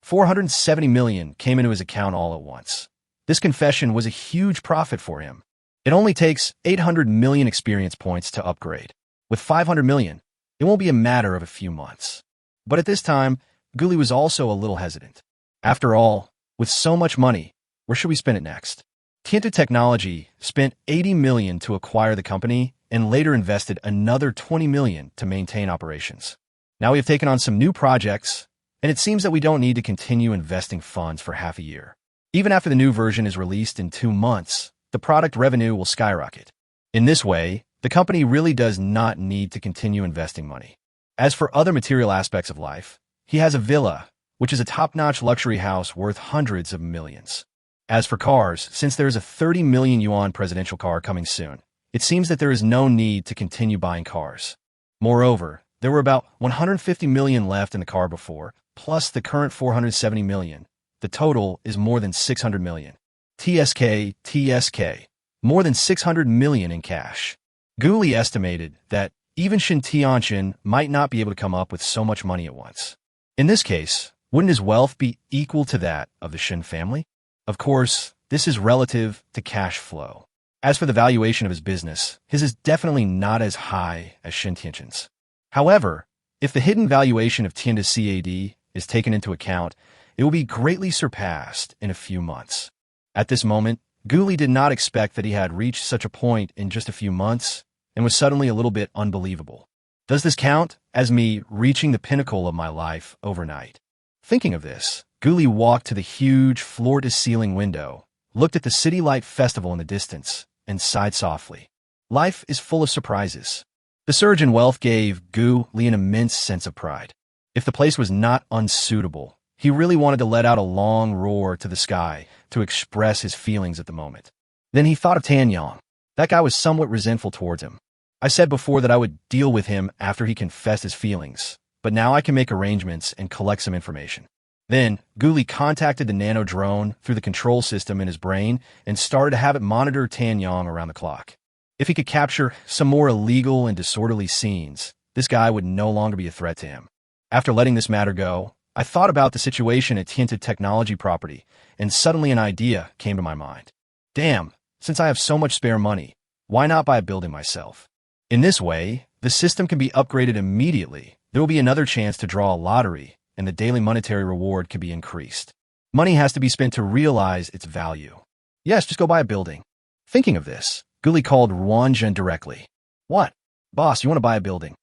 470 million came into his account all at once. This confession was a huge profit for him. It only takes 800 million experience points to upgrade. With 500 million, it won't be a matter of a few months. But at this time, Guli was also a little hesitant. After all, with so much money, where should we spend it next? Tycoon Technology spent 80 million to acquire the company and later invested another 20 million to maintain operations. Now we have taken on some new projects, and it seems that we don't need to continue investing funds for half a year. Even after the new version is released in 2 months, the product revenue will skyrocket. In this way, the company really does not need to continue investing money. As for other material aspects of life, he has a villa, which is a top-notch luxury house worth hundreds of millions. As for cars, since there is a 30 million yuan presidential car coming soon, it seems that there is no need to continue buying cars. Moreover, there were about 150 million left in the car before, plus the current 470 million. The total is more than 600 million. TSK, more than 600 million in cash. Guli estimated that even Shen Tianchen might not be able to come up with so much money at once. In this case, wouldn't his wealth be equal to that of the Shen family? Of course, this is relative to cash flow. As for the valuation of his business, his is definitely not as high as Shen Tianchen's. However, if the hidden valuation of Tianda's CAD is taken into account, it will be greatly surpassed in a few months. At this moment, Guli did not expect that he had reached such a point in just a few months and was suddenly a little bit unbelievable. Does this count as me reaching the pinnacle of my life overnight? Thinking of this, Guli walked to the huge floor-to-ceiling window, looked at the City Light Festival in the distance, and sighed softly. Life is full of surprises. The surge in wealth gave Guli an immense sense of pride. If the place was not unsuitable, he really wanted to let out a long roar to the sky to express his feelings at the moment. Then he thought of Tan Yang. That guy was somewhat resentful towards him. I said before that I would deal with him after he confessed his feelings, but now I can make arrangements and collect some information. Then, Guli contacted the nano drone through the control system in his brain and started to have it monitor Tan Yang around the clock. If he could capture some more illegal and disorderly scenes, this guy would no longer be a threat to him. After letting this matter go, I thought about the situation at Tycoon Technology property, and suddenly an idea came to my mind. Damn, since I have so much spare money, why not buy a building myself? In this way, the system can be upgraded immediately. There will be another chance to draw a lottery, and the daily monetary reward can be increased. Money has to be spent to realize its value. Yes, just go buy a building. Thinking of this, Guli called Ruanzhen directly. What? Boss, you want to buy a building?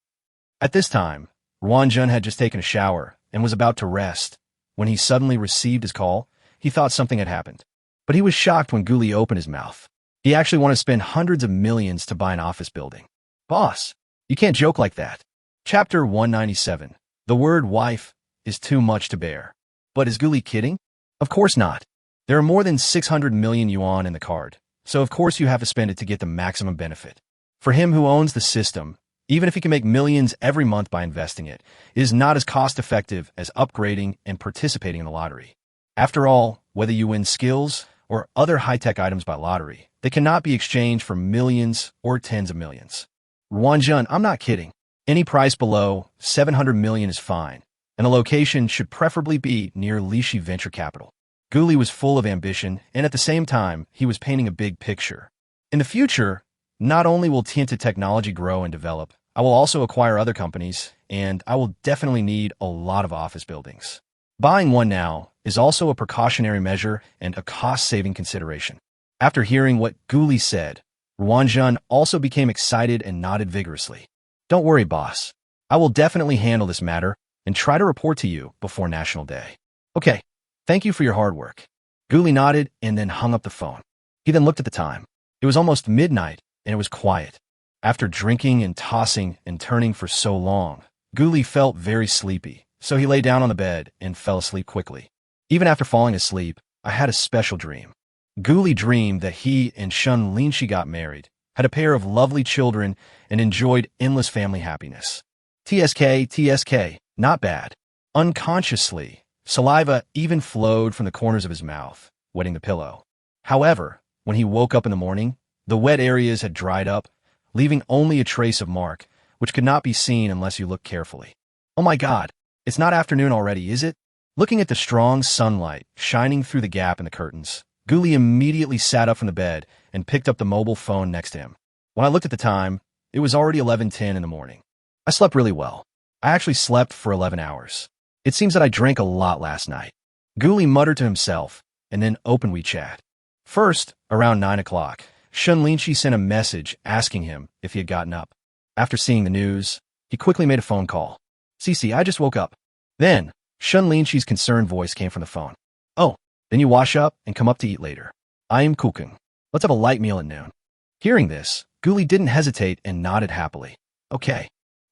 At this time, Ruanzhen had just taken a shower and was about to rest. When he suddenly received his call, he thought something had happened. But he was shocked when Guli opened his mouth. He actually wanted to spend hundreds of millions to buy an office building. Boss, you can't joke like that. Chapter 197. The word wife is too much to bear. But is Guli kidding? Of course not. There are more than 600 million yuan in the card, so of course you have to spend it to get the maximum benefit. For him who owns the system, even if he can make millions every month by investing it, it is not as cost-effective as upgrading and participating in the lottery. After all, whether you win skills or other high-tech items by lottery, they cannot be exchanged for millions or tens of millions. Ruanzhen, I'm not kidding. Any price below 700 million is fine, and the location should preferably be near Linxi Venture Capital. Guli was full of ambition, and at the same time, he was painting a big picture. In the future, not only will tinted technology grow and develop, I will also acquire other companies, and I will definitely need a lot of office buildings. Buying one now is also a precautionary measure and a cost-saving consideration. After hearing what Guli said, Ruanzhen also became excited and nodded vigorously. Don't worry, boss. I will definitely handle this matter and try to report to you before National Day. Okay, thank you for your hard work. Guli nodded and then hung up the phone. He then looked at the time. It was almost midnight, and it was quiet. After drinking and tossing and turning for so long, Guli felt very sleepy, so he lay down on the bed and fell asleep quickly. Even after falling asleep, I had a special dream. Guli dreamed that he and Shen Linxi got married, had a pair of lovely children, and enjoyed endless family happiness. TSK, not bad. Unconsciously, saliva even flowed from the corners of his mouth, wetting the pillow. However, when he woke up in the morning, the wet areas had dried up, leaving only a trace of mark, which could not be seen unless you looked carefully. Oh my God, it's not afternoon already, is it? Looking at the strong sunlight shining through the gap in the curtains, Guli immediately sat up from the bed and picked up the mobile phone next to him. When I looked at the time, it was already 11:10 in the morning. I slept really well. I actually slept for 11 hours. It seems that I drank a lot last night. Guli muttered to himself and then opened WeChat. First, around 9 o'clock, Shen Linxi sent a message asking him if he had gotten up. After seeing the news, he quickly made a phone call. "Cici, I just woke up." Then, Shen Linxi's concerned voice came from the phone. "Oh, then you wash up and come up to eat later. I am cooking. Let's have a light meal at noon." Hearing this, Guli didn't hesitate and nodded happily. Okay.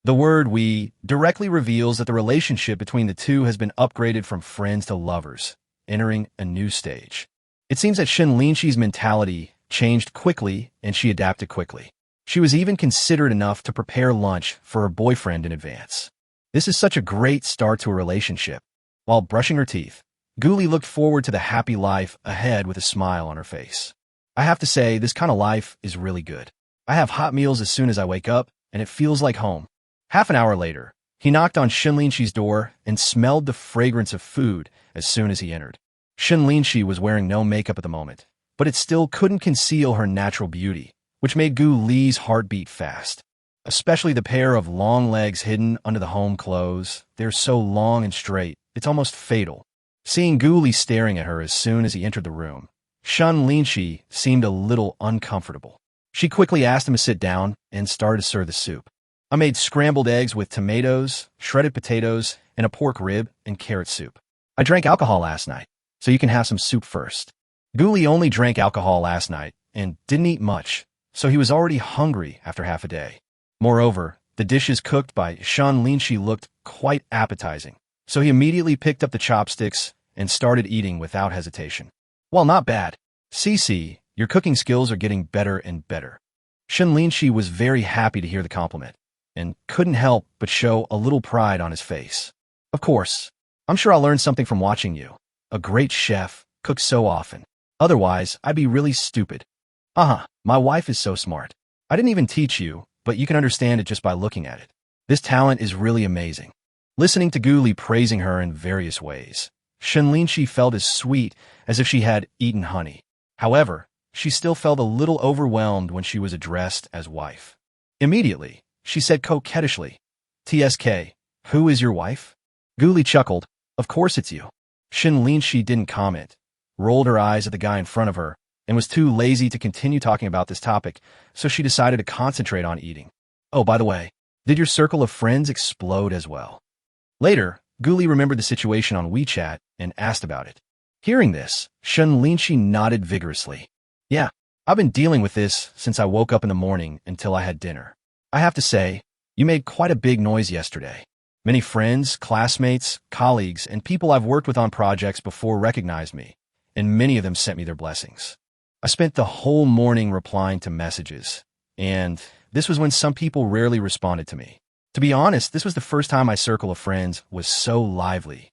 The word "we" directly reveals that the relationship between the two has been upgraded from friends to lovers, entering a new stage. It seems that Shen Linxi's mentality changed quickly and she adapted quickly. She was even considerate enough to prepare lunch for her boyfriend in advance. This is such a great start to a relationship. While brushing her teeth, Guli looked forward to the happy life ahead with a smile on her face. I have to say, this kind of life is really good. I have hot meals as soon as I wake up, and it feels like home. Half an hour later, he knocked on Shen Linxi's door and smelled the fragrance of food as soon as he entered. Shen Linxi was wearing no makeup at the moment, but it still couldn't conceal her natural beauty, which made Guli's heart beat fast. Especially the pair of long legs hidden under the home clothes. They're so long and straight, it's almost fatal. Seeing Guli staring at her as soon as he entered the room, Shen Linxi seemed a little uncomfortable. She quickly asked him to sit down and started to serve the soup. I made scrambled eggs with tomatoes, shredded potatoes, and a pork rib and carrot soup. I drank alcohol last night, so you can have some soup first. Guli only drank alcohol last night and didn't eat much, so he was already hungry after half a day. Moreover, the dishes cooked by Shen Linxi looked quite appetizing, so he immediately picked up the chopsticks and started eating without hesitation. Well, not bad. Cici, your cooking skills are getting better and better. Shen Linxi was very happy to hear the compliment, and couldn't help but show a little pride on his face. Of course, I'm sure I'll learn something from watching you. A great chef cooks so often. Otherwise, I'd be really stupid. My wife is so smart. I didn't even teach you, but you can understand it just by looking at it. This talent is really amazing. Listening to Guli praising her in various ways, Shen Linxi felt as sweet as if she had eaten honey. However, she still felt a little overwhelmed when she was addressed as wife. Immediately, she said coquettishly, "TSK, who is your wife?" Guli chuckled. "Of course it's you." Shen Linxi didn't comment, rolled her eyes at the guy in front of her, and was too lazy to continue talking about this topic, so she decided to concentrate on eating. Oh, by the way, did your circle of friends explode as well? Later, Guli remembered the situation on WeChat and asked about it. Hearing this, Shen Linxi nodded vigorously. "Yeah, I've been dealing with this since I woke up in the morning until I had dinner. I have to say, you made quite a big noise yesterday. Many friends, classmates, colleagues, and people I've worked with on projects before recognized me, and many of them sent me their blessings. I spent the whole morning replying to messages, and this was when some people rarely responded to me. To be honest, this was the first time my circle of friends was so lively.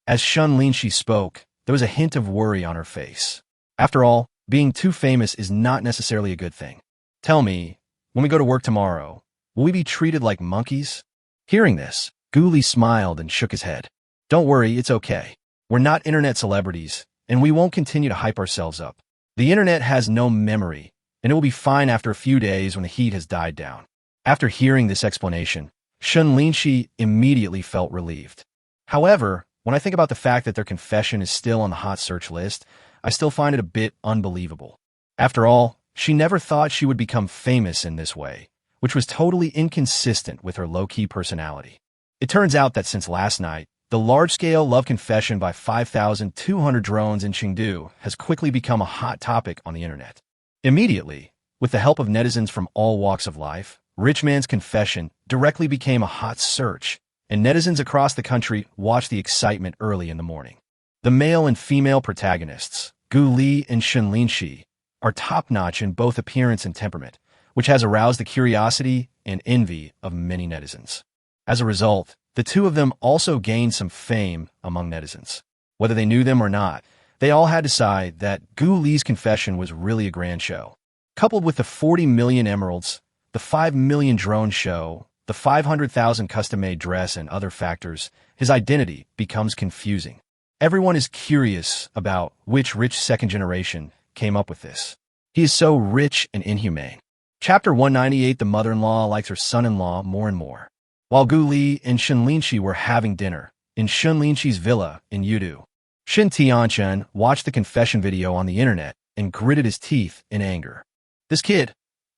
As Shen Linxi spoke, there was a hint of worry on her face. After all, being too famous is not necessarily a good thing. Tell me, when we go to work tomorrow, will we be treated like monkeys? Hearing this, Gu Li smiled and shook his head. Don't worry, it's okay. We're not internet celebrities, and we won't continue to hype ourselves up. The internet has no memory, and it will be fine after a few days when the heat has died down. After hearing this explanation, Shen Linxi immediately felt relieved. However, when I think about the fact that their confession is still on the hot search list, I still find it a bit unbelievable. After all, she never thought she would become famous in this way, which was totally inconsistent with her low-key personality. It turns out that since last night, the large-scale love confession by 5,200 drones in Chengdu has quickly become a hot topic on the internet. Immediately, with the help of netizens from all walks of life, Rich Man's confession directly became a hot search, and netizens across the country watched the excitement early in the morning. The male and female protagonists, Gu Li and Shen Linxi, are top-notch in both appearance and temperament, which has aroused the curiosity and envy of many netizens. As a result, the two of them also gained some fame among netizens. Whether they knew them or not, they all had to decide that Gu Li's confession was really a grand show. Coupled with the 40 million emeralds, the 5 million drone show, the 500,000 custom-made dress, and other factors, his identity becomes confusing. Everyone is curious about which rich second generation came up with this. He is so rich and inhumane. Chapter 198. The mother-in-law likes her son-in-law more and more. While Gu Li and Shen Linxi were having dinner in Shen Linxi's villa in Yudu, Shen Tianchen watched the confession video on the internet and gritted his teeth in anger. This kid,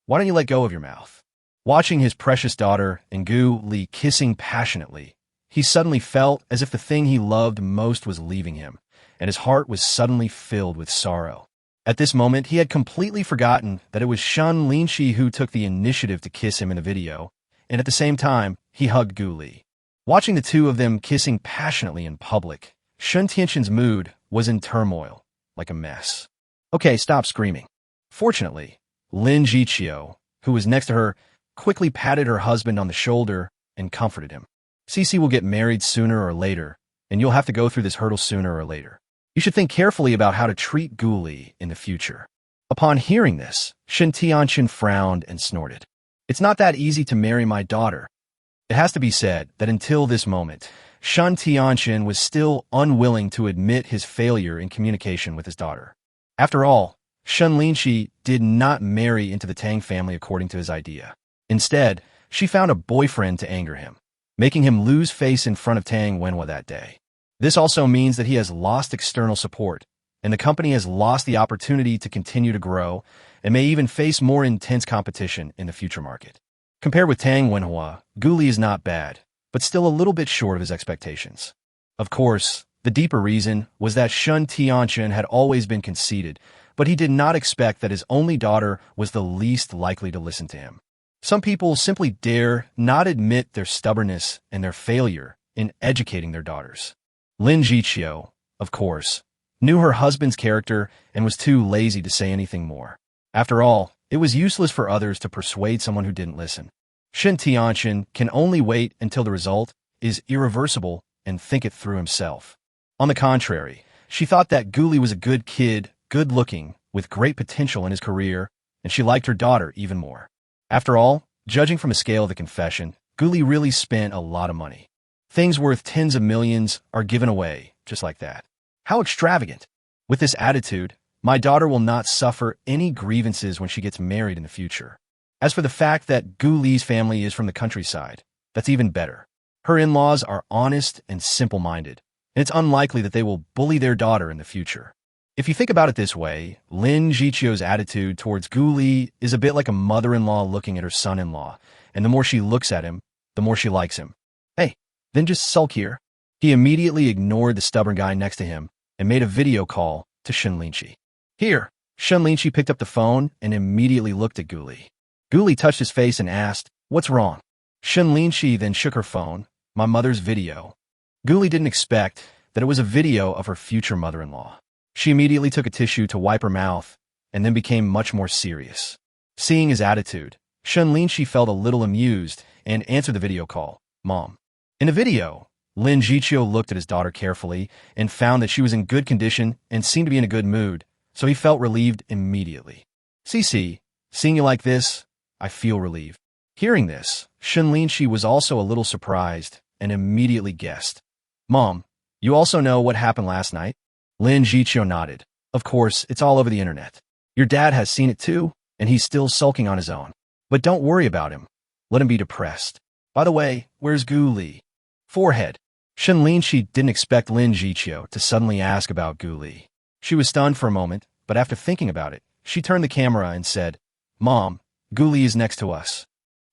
why don't you let go of your mouth? Watching his precious daughter and Gu Li kissing passionately, he suddenly felt as if the thing he loved most was leaving him, and his heart was suddenly filled with sorrow. At this moment, he had completely forgotten that it was Shen Linxi who took the initiative to kiss him in the video, and at the same time, he hugged Gu Li. Watching the two of them kissing passionately in public, Shen Tianxin's mood was in turmoil, like a mess. Okay, stop screaming. Fortunately, Lin Jiqiu, who was next to her, quickly patted her husband on the shoulder and comforted him. Cici will get married sooner or later, and you'll have to go through this hurdle sooner or later. You should think carefully about how to treat Gu Li in the future. Upon hearing this, Shen Tianchen frowned and snorted. It's not that easy to marry my daughter. It has to be said that until this moment, Shen Tianchen was still unwilling to admit his failure in communication with his daughter. After all, Shen Linxi did not marry into the Tang family according to his idea. Instead, she found a boyfriend to anger him, making him lose face in front of Tang Wenhua that day. This also means that he has lost external support, and the company has lost the opportunity to continue to grow and may even face more intense competition in the future market. Compared with Tang Wenhua, Gu Li is not bad, but still a little bit short of his expectations. Of course, the deeper reason was that Shen Tianchen had always been conceited, but he did not expect that his only daughter was the least likely to listen to him. Some people simply dare not admit their stubbornness and their failure in educating their daughters. Lin Jiqiu, of course, knew her husband's character and was too lazy to say anything more. After all, it was useless for others to persuade someone who didn't listen. Shen Tianchen can only wait until the result is irreversible and think it through himself. On the contrary, she thought that Gu Li was a good kid, good-looking, with great potential in his career, and she liked her daughter even more. After all, judging from a scale of the confession, Gu Li really spent a lot of money. Things worth tens of millions are given away, just like that. How extravagant! With this attitude, my daughter will not suffer any grievances when she gets married in the future. As for the fact that Gu Li's family is from the countryside, that's even better. Her in-laws are honest and simple-minded, and it's unlikely that they will bully their daughter in the future. If you think about it this way, Lin Jiqiu's attitude towards Gu Li is a bit like a mother-in-law looking at her son-in-law, and the more she looks at him, the more she likes him. Hey, then just sulk here. He immediately ignored the stubborn guy next to him and made a video call to Shen Linxi. Here, Shen Linxi picked up the phone and immediately looked at Gu Li. Gu Li touched his face and asked, "What's wrong?" Shen Linxi then shook her phone. my mother's video. Gu Li didn't expect that it was a video of her future mother-in-law. She immediately took a tissue to wipe her mouth and then became much more serious. Seeing his attitude, Shen Linxi felt a little amused and answered the video call. Mom. In the video, Lin Jiqiu looked at his daughter carefully and found that she was in good condition and seemed to be in a good mood, so he felt relieved immediately. Cici, seeing you like this, I feel relieved. Hearing this, Shen Linxi was also a little surprised and immediately guessed. Mom, you also know what happened last night? Lin Jiqiu nodded. Of course, it's all over the internet. Your dad has seen it too, and he's still sulking on his own. But don't worry about him. Let him be depressed. By the way, where's Gu Li? Forehead. Shen Linxi didn't expect Lin Jiqiu to suddenly ask about Gu Li. She was stunned for a moment, but after thinking about it, she turned the camera and said, Mom, Gu Li is next to us.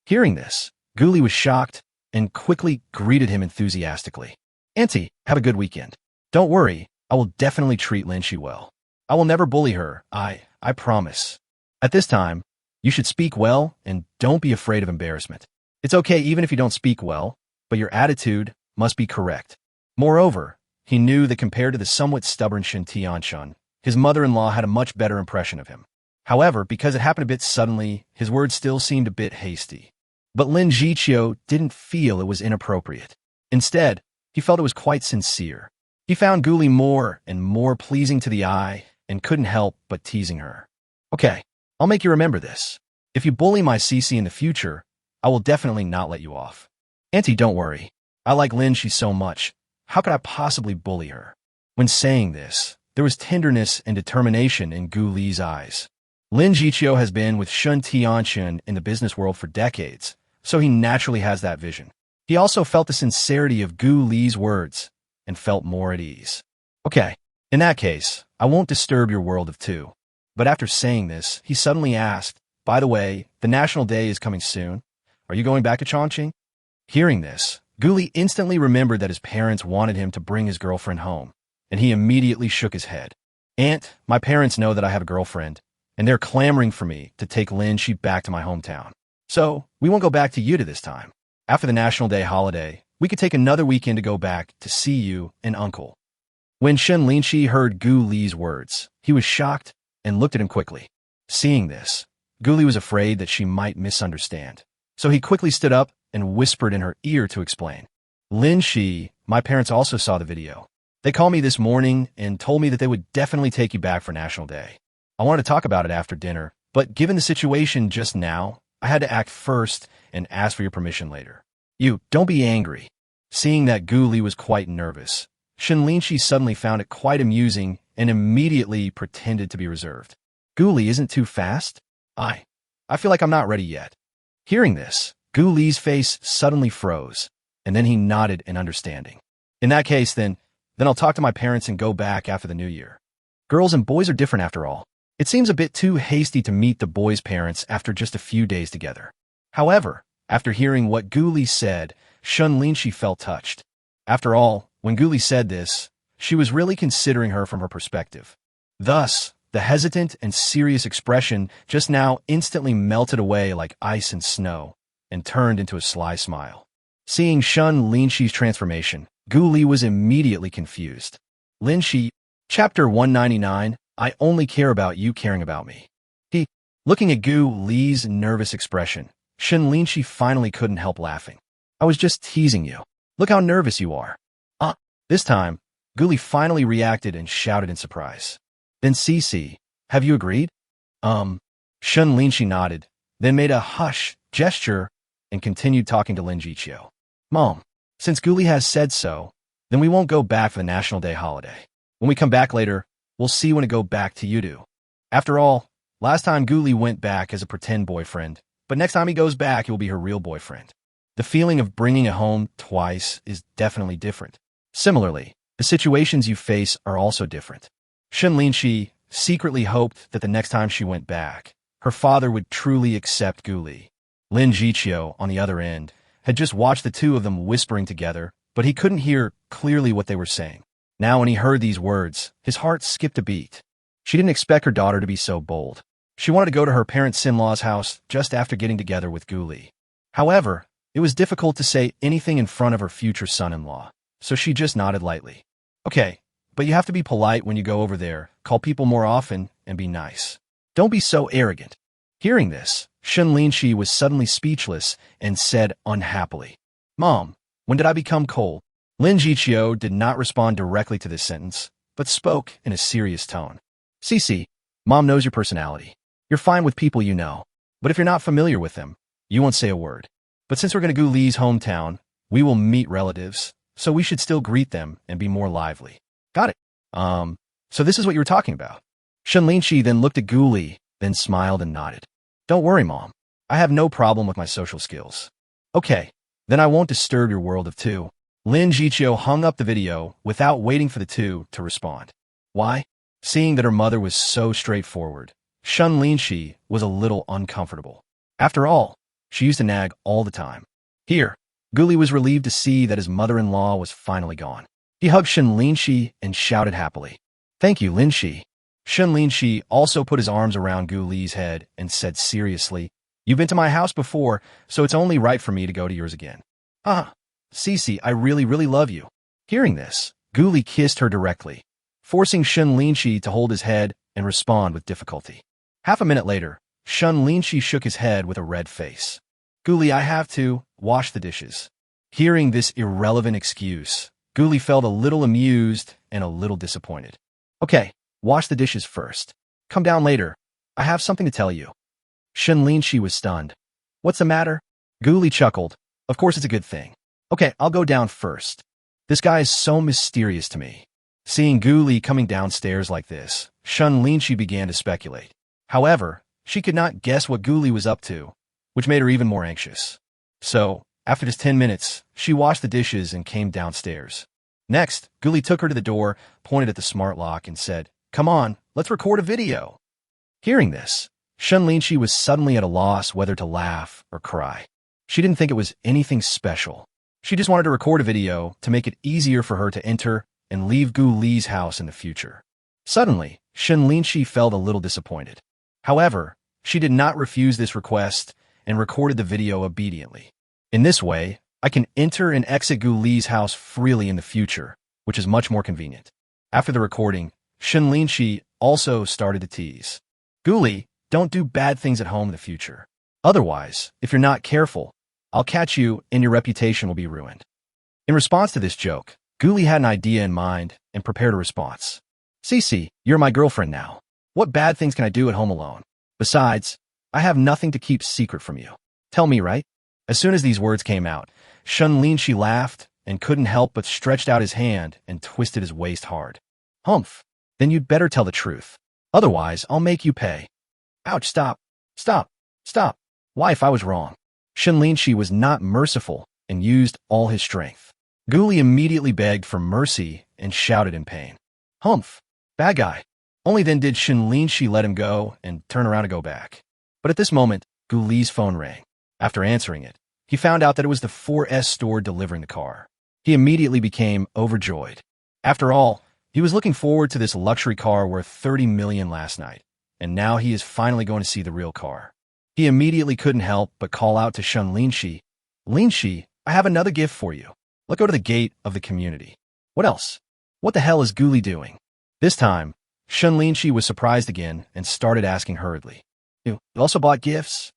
Hearing this, Gu Li was shocked and quickly greeted him enthusiastically. Auntie, have a good weekend. Don't worry, I will definitely treat Linxi well. I will never bully her, I promise. At this time, you should speak well and don't be afraid of embarrassment. It's okay even if you don't speak well, but your attitude must be correct. Moreover, he knew that compared to the somewhat stubborn Shen Tianshun, his mother-in-law had a much better impression of him. However, because it happened a bit suddenly, his words still seemed a bit hasty. But Lin Jiqiu didn't feel it was inappropriate. Instead, he felt it was quite sincere. He found Gu Li more and more pleasing to the eye and couldn't help but teasing her. Okay, I'll make you remember this. If you bully my Cici in the future, I will definitely not let you off. Auntie, don't worry. I like Linxi so much. How could I possibly bully her? When saying this, there was tenderness and determination in Gu Li's eyes. Lin Jiqiu has been with Shen Tianshun in the business world for decades, so he naturally has that vision. He also felt the sincerity of Gu Li's words and felt more at ease. Okay, in that case, I won't disturb your world of two. But after saying this, he suddenly asked, by the way, the National Day is coming soon. Are you going back to Chongqing? Hearing this, Gu Li instantly remembered that his parents wanted him to bring his girlfriend home, and he immediately shook his head. Aunt, my parents know that I have a girlfriend, and they're clamoring for me to take Linxi back to my hometown. So, we won't go back to Yuta this time. After the National Day holiday, we could take another weekend to go back to see you and Uncle. When Shen Linxi heard Gu Li's words, he was shocked and looked at him quickly. Seeing this, Gu Li was afraid that she might misunderstand. So he quickly stood up and whispered in her ear to explain. Linxi, my parents also saw the video. They called me this morning and told me that they would definitely take you back for National Day. I wanted to talk about it after dinner, but given the situation just now, I had to act first and ask for your permission later. You, don't be angry. Seeing that Gu Li was quite nervous, Shen Linxi suddenly found it quite amusing and immediately pretended to be reserved. Gu Li isn't too fast? I feel like I'm not ready yet. Hearing this, Gu Li's face suddenly froze, and then he nodded in understanding. In that case, then I'll talk to my parents and go back after the new year. Girls and boys are different after all. It seems a bit too hasty to meet the boys' parents after just a few days together. However, after hearing what Gu Li said, Shen Linxi felt touched. After all, when Gu Li said this, she was really considering her from her perspective. Thus, the hesitant and serious expression just now instantly melted away like ice and snow and turned into a sly smile. Seeing Shen Linxi's transformation, Gu Li was immediately confused. Linxi, Chapter 199, I only care about you caring about me. Looking at Gu Li's nervous expression, Shen Linxi finally couldn't help laughing. I was just teasing you. Look how nervous you are. This time, Gu Li finally reacted and shouted in surprise. Then Cici, have you agreed? Shen Linxi nodded, then made a hush gesture and continued talking to Lin Jiqiu. Mom, since Gu Li has said so, then we won't go back for the National Day holiday. When we come back later, we'll see when to go back to Yudu. After all, last time Gu Li went back as a pretend boyfriend, but next time he goes back, he will be her real boyfriend. The feeling of bringing it home twice is definitely different. Similarly, the situations you face are also different. Shen Linxi secretly hoped that the next time she went back, her father would truly accept Gu Li. Lin Jiqiu, on the other end, had just watched the two of them whispering together, but he couldn't hear clearly what they were saying. Now when he heard these words, his heart skipped a beat. She didn't expect her daughter to be so bold. She wanted to go to her parents' in-laws' house just after getting together with Gu Li. However, It was difficult to say anything in front of her future son-in-law, so she just nodded lightly. Okay, but you have to be polite when you go over there, call people more often, and be nice. Don't be so arrogant. Hearing this, Shen Linxi was suddenly speechless and said unhappily, Mom, when did I become cold? Lin Jiqiu did not respond directly to this sentence, but spoke in a serious tone. Cici, Mom knows your personality. You're fine with people you know, but if you're not familiar with them, you won't say a word. But since we're going to Gu Li's hometown, we will meet relatives, so we should still greet them and be more lively. Got it. So this is what you were talking about. Shen Linxi then looked at Gu Li, then smiled and nodded. Don't worry, Mom. I have no problem with my social skills. Okay, then I won't disturb your world of two. Lin Jiqiu hung up the video without waiting for the two to respond. Why? Seeing that her mother was so straightforward, Shen Linxi was a little uncomfortable. After all, she used to nag all the time. Here, Gu Li was relieved to see that his mother-in-law was finally gone. He hugged Shen Linxi and shouted happily, Thank you, Linxi. Shen Linxi also put his arms around Gu Li's head and said seriously, You've been to my house before, so it's only right for me to go to yours again. Cici, I really love you. Hearing this, Gu Li kissed her directly, forcing Shen Linxi to hold his head and respond with difficulty. Half a minute later, Shen Linxi shook his head with a red face. Gu Li, I have to wash the dishes. Hearing this irrelevant excuse, Gu Li felt a little amused and a little disappointed. Okay, wash the dishes first. Come down later. I have something to tell you. Shen Linxi was stunned. What's the matter? Gu Li chuckled. Of course it's a good thing. Okay, I'll go down first. This guy is so mysterious to me. Seeing Gu Li coming downstairs like this, Shen Linxi began to speculate. However, she could not guess what Gu Li was up to, which made her even more anxious. So, after just 10 minutes, she washed the dishes and came downstairs. Next, Gu Li took her to the door, pointed at the smart lock, and said, Come on, let's record a video. Hearing this, Shen Linxi was suddenly at a loss whether to laugh or cry. She didn't think it was anything special. She just wanted to record a video to make it easier for her to enter and leave Gu Li's house in the future. Suddenly, Shen Linxi felt a little disappointed. However, she did not refuse this request and recorded the video obediently. In this way, I can enter and exit Gu Li's house freely in the future, which is much more convenient. After the recording, Shen Linxi also started to tease. Gu Li, don't do bad things at home in the future. Otherwise, if you're not careful, I'll catch you and your reputation will be ruined. In response to this joke, Gu Li had an idea in mind and prepared a response. Cici, you're my girlfriend now. What bad things can I do at home alone? Besides, I have nothing to keep secret from you. Tell me, right? As soon as these words came out, Shen Linxi laughed and couldn't help but stretched out his hand and twisted his waist hard. Humph, then you'd better tell the truth. Otherwise, I'll make you pay. Ouch, stop. Wife, I was wrong. Shen Linxi was not merciful and used all his strength. Gu Li immediately begged for mercy and shouted in pain. Humph, bad guy. Only then did Shen Linxi let him go and turn around to go back. But at this moment, Gu Li's phone rang. After answering it, he found out that it was the 4S store delivering the car. He immediately became overjoyed. After all, he was looking forward to this luxury car worth 30 million last night, and now he is finally going to see the real car. He immediately couldn't help but call out to Shen Linxi, Linxi, I have another gift for you. Let's go to the gate of the community. What else? What the hell is Gu Li doing? This time, Shen Linxi was surprised again and started asking hurriedly. You also bought gifts?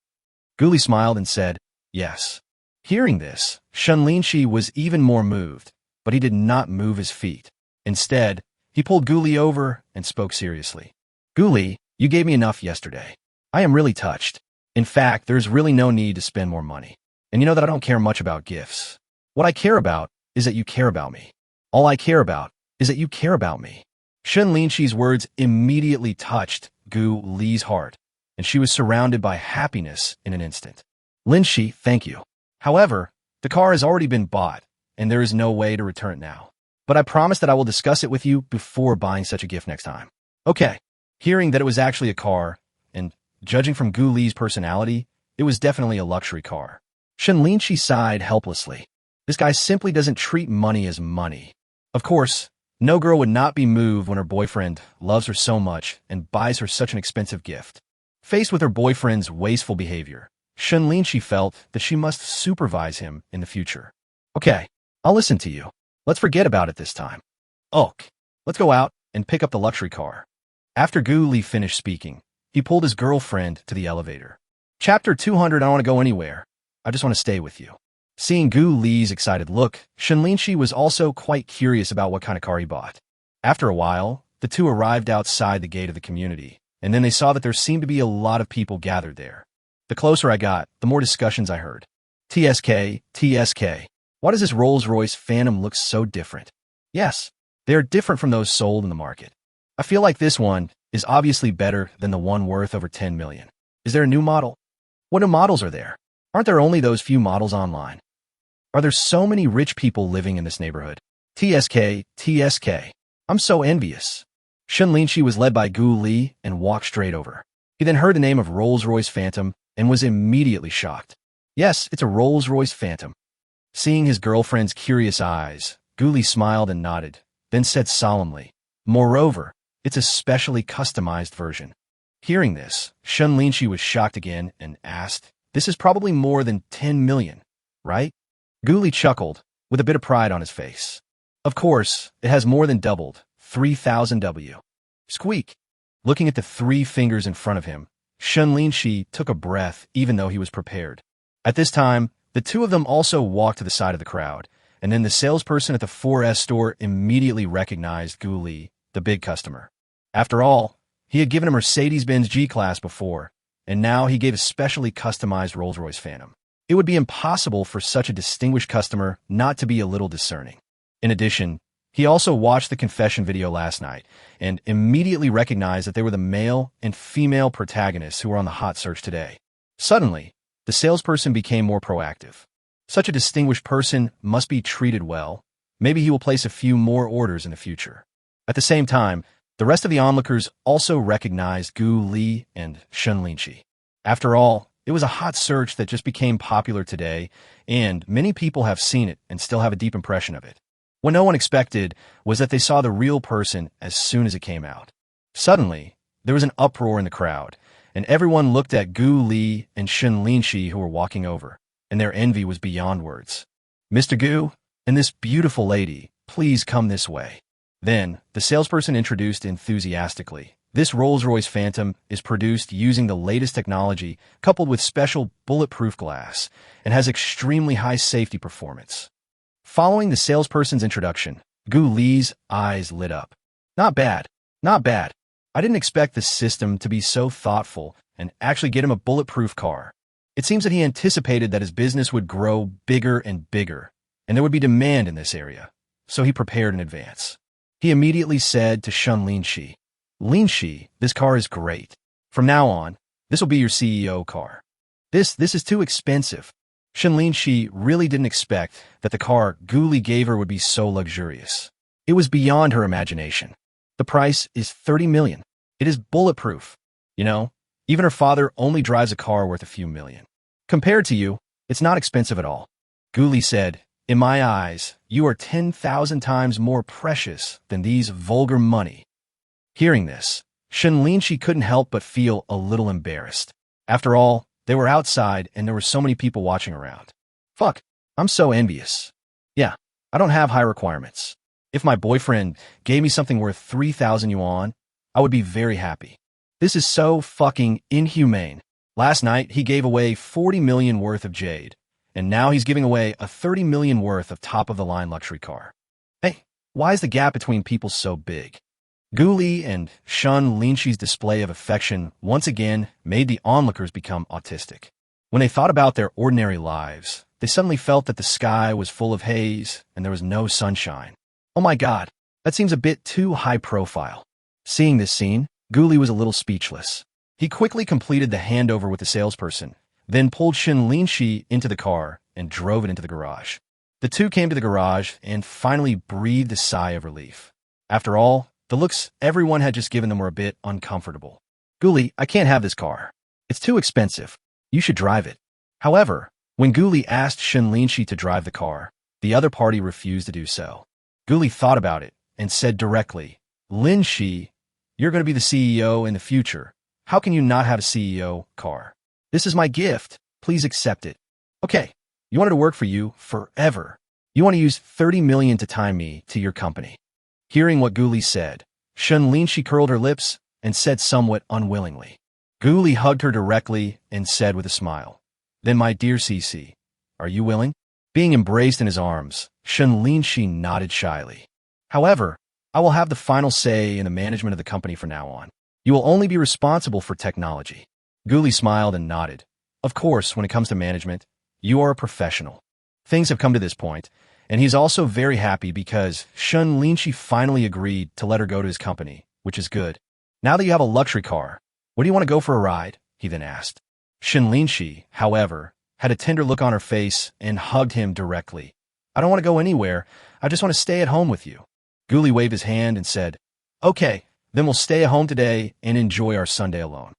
Gu Li smiled and said, Yes. Hearing this, Shen Linxi was even more moved, but he did not move his feet. Instead, he pulled Gu Li over and spoke seriously. Gu Li, you gave me enough yesterday. I am really touched. In fact, there's really no need to spend more money. And you know that I don't care much about gifts. What I care about is that you care about me. All I care about is that you care about me. Shen Linxi's words immediately touched Gu Li's heart, and she was surrounded by happiness in an instant. Linxi, thank you. However, the car has already been bought, and there is no way to return it now. But I promise that I will discuss it with you before buying such a gift next time. Okay. Hearing that it was actually a car, and judging from Gu Li's personality, it was definitely a luxury car. Shen Linxi sighed helplessly. This guy simply doesn't treat money as money. Of course, no girl would not be moved when her boyfriend loves her so much and buys her such an expensive gift. Faced with her boyfriend's wasteful behavior, Shen Linxi felt that she must supervise him in the future. Okay, I'll listen to you. Let's forget about it this time. Ok, let's go out and pick up the luxury car. After Gu Li finished speaking, he pulled his girlfriend to the elevator. Chapter 200. I don't want to go anywhere. I just want to stay with you. Seeing Gu Li's excited look, Shen Linxi was also quite curious about what kind of car he bought. After a while, the two arrived outside the gate of the community, and then they saw that there seemed to be a lot of people gathered there. The closer I got, the more discussions I heard. TSK, TSK. Why does this Rolls-Royce Phantom look so different? Yes, they are different from those sold in the market. I feel like this one is obviously better than the one worth over 10 million. Is there a new model? What new models are there? Aren't there only those few models online? Are there so many rich people living in this neighborhood? TSK, TSK. I'm so envious. Shen Linxi was led by Gu Li and walked straight over. He then heard the name of Rolls-Royce Phantom and was immediately shocked. Yes, it's a Rolls-Royce Phantom. Seeing his girlfriend's curious eyes, Gu Li smiled and nodded, then said solemnly, "Moreover, it's a specially customized version." Hearing this, Shen Linxi was shocked again and asked, "This is probably more than 10 million, right?" Gu Li chuckled, with a bit of pride on his face. "Of course, it has more than doubled, 3,000 W. Squeak. Looking at the 3 fingers in front of him, Shen Linxi took a breath even though he was prepared. At this time, the two of them also walked to the side of the crowd, and then the salesperson at the 4S store immediately recognized Gu Li, the big customer. After all, he had given a Mercedes-Benz G-Class before, and now he gave a specially customized Rolls-Royce Phantom. It would be impossible for such a distinguished customer not to be a little discerning. In addition, he also watched the confession video last night and immediately recognized that they were the male and female protagonists who were on the hot search today. Suddenly, the salesperson became more proactive. Such a distinguished person must be treated well. Maybe he will place a few more orders in the future. At the same time, the rest of the onlookers also recognized Gu Li and Shen Linxi. After all, it was a hot search that just became popular today, and many people have seen it and still have a deep impression of it. What no one expected was that they saw the real person as soon as it came out. Suddenly, there was an uproar in the crowd, and everyone looked at Gu Li and Shen Linxi who were walking over, and their envy was beyond words. "Mr. Gu, and this beautiful lady, please come this way." Then, the salesperson introduced enthusiastically, "This Rolls-Royce Phantom is produced using the latest technology coupled with special bulletproof glass and has extremely high safety performance." Following the salesperson's introduction, Gu Li's eyes lit up. Not bad, not bad. I didn't expect the system to be so thoughtful and actually get him a bulletproof car. It seems that he anticipated that his business would grow bigger and bigger, and there would be demand in this area, so he prepared in advance. He immediately said to Shen Linxi, "Linxi, this car is great. From now on, this will be your CEO car. This is too expensive." Shen Linxi really didn't expect that the car Gu Li gave her would be so luxurious. It was beyond her imagination. The price is 30 million. It is bulletproof. You know, even her father only drives a car worth a few million. Compared to you, it's not expensive at all. Gu Li said, "In my eyes, you are 10,000 times more precious than these vulgar money." Hearing this, Shen Linxi couldn't help but feel a little embarrassed. After all, they were outside and there were so many people watching around. Fuck, I'm so envious. Yeah, I don't have high requirements. If my boyfriend gave me something worth 3,000 yuan, I would be very happy. This is so fucking inhumane. Last night, he gave away 40 million worth of jade, and now he's giving away a 30 million worth of top-of-the-line luxury car. Hey, why is the gap between people so big? Gu Li and Shen Linxi's display of affection once again made the onlookers become autistic. When they thought about their ordinary lives, they suddenly felt that the sky was full of haze and there was no sunshine. Oh my god, that seems a bit too high profile. Seeing this scene, Gu Li was a little speechless. He quickly completed the handover with the salesperson, then pulled Shen Linxi into the car and drove it into the garage. The two came to the garage and finally breathed a sigh of relief. After all, the looks everyone had just given them were a bit uncomfortable. "Gu Li, I can't have this car. It's too expensive. You should drive it." However, when Gu Li asked Shen Linxi to drive the car, the other party refused to do so. Gu Li thought about it and said directly, "Linxi, you're going to be the CEO in the future. How can you not have a CEO car? This is my gift. Please Please accept it. Okay, you wanted to work for you forever. You want to use 30 million to tie me to your company. Hearing what Guli said, Shen Linxi curled her lips and said somewhat unwillingly. Guli hugged her directly and said with a smile, "Then my dear Cici, are you willing?" Being embraced in his arms, Shen Linxi nodded shyly. "However, I will have the final say in the management of the company from now on. You will only be responsible for technology." Guli smiled and nodded. "Of course, when it comes to management, you are a professional." Things have come to this point, and he's also very happy because Shen Linxi finally agreed to let her go to his company, which is good. "Now that you have a luxury car, where do you want to go for a ride?" he then asked. Shen Linxi, however, had a tender look on her face and hugged him directly. "I don't want to go anywhere. I just want to stay at home with you." Guli waved his hand and said, "Okay, then we'll stay at home today and enjoy our Sunday alone."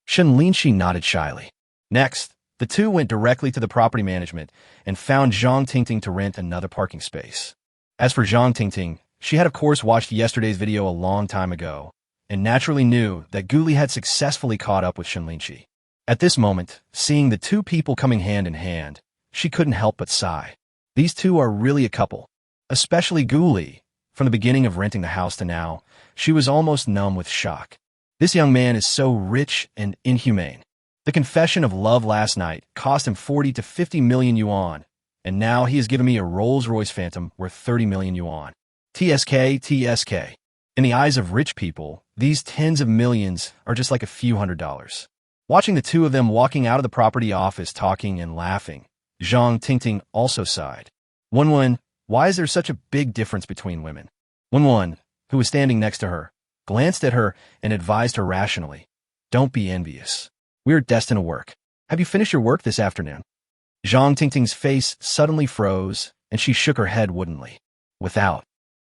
Shen Linxi nodded shyly. Next, the two went directly to the property management and found Zhang Tingting to rent another parking space. As for Zhang Tingting, she had of course watched yesterday's video a long time ago, and naturally knew that Guli had successfully caught up with Shen Linxi. At this moment, seeing the two people coming hand in hand, she couldn't help but sigh. These two are really a couple. Especially Guli. From the beginning of renting the house to now, she was almost numb with shock. This young man is so rich and inhumane. The confession of love last night cost him 40 to 50 million yuan, and now he has given me a Rolls-Royce Phantom worth 30 million yuan. TSK. In the eyes of rich people, these tens of millions are just like a few $100s. Watching the two of them walking out of the property office talking and laughing, Zhang Tingting also sighed. Wen, why is there such a big difference between women? Wen, who was standing next to her, glanced at her and advised her rationally, "Don't be envious. We are destined to work. Have you finished your work this afternoon?" Zhang Tingting's face suddenly froze, and she shook her head woodenly. "Without."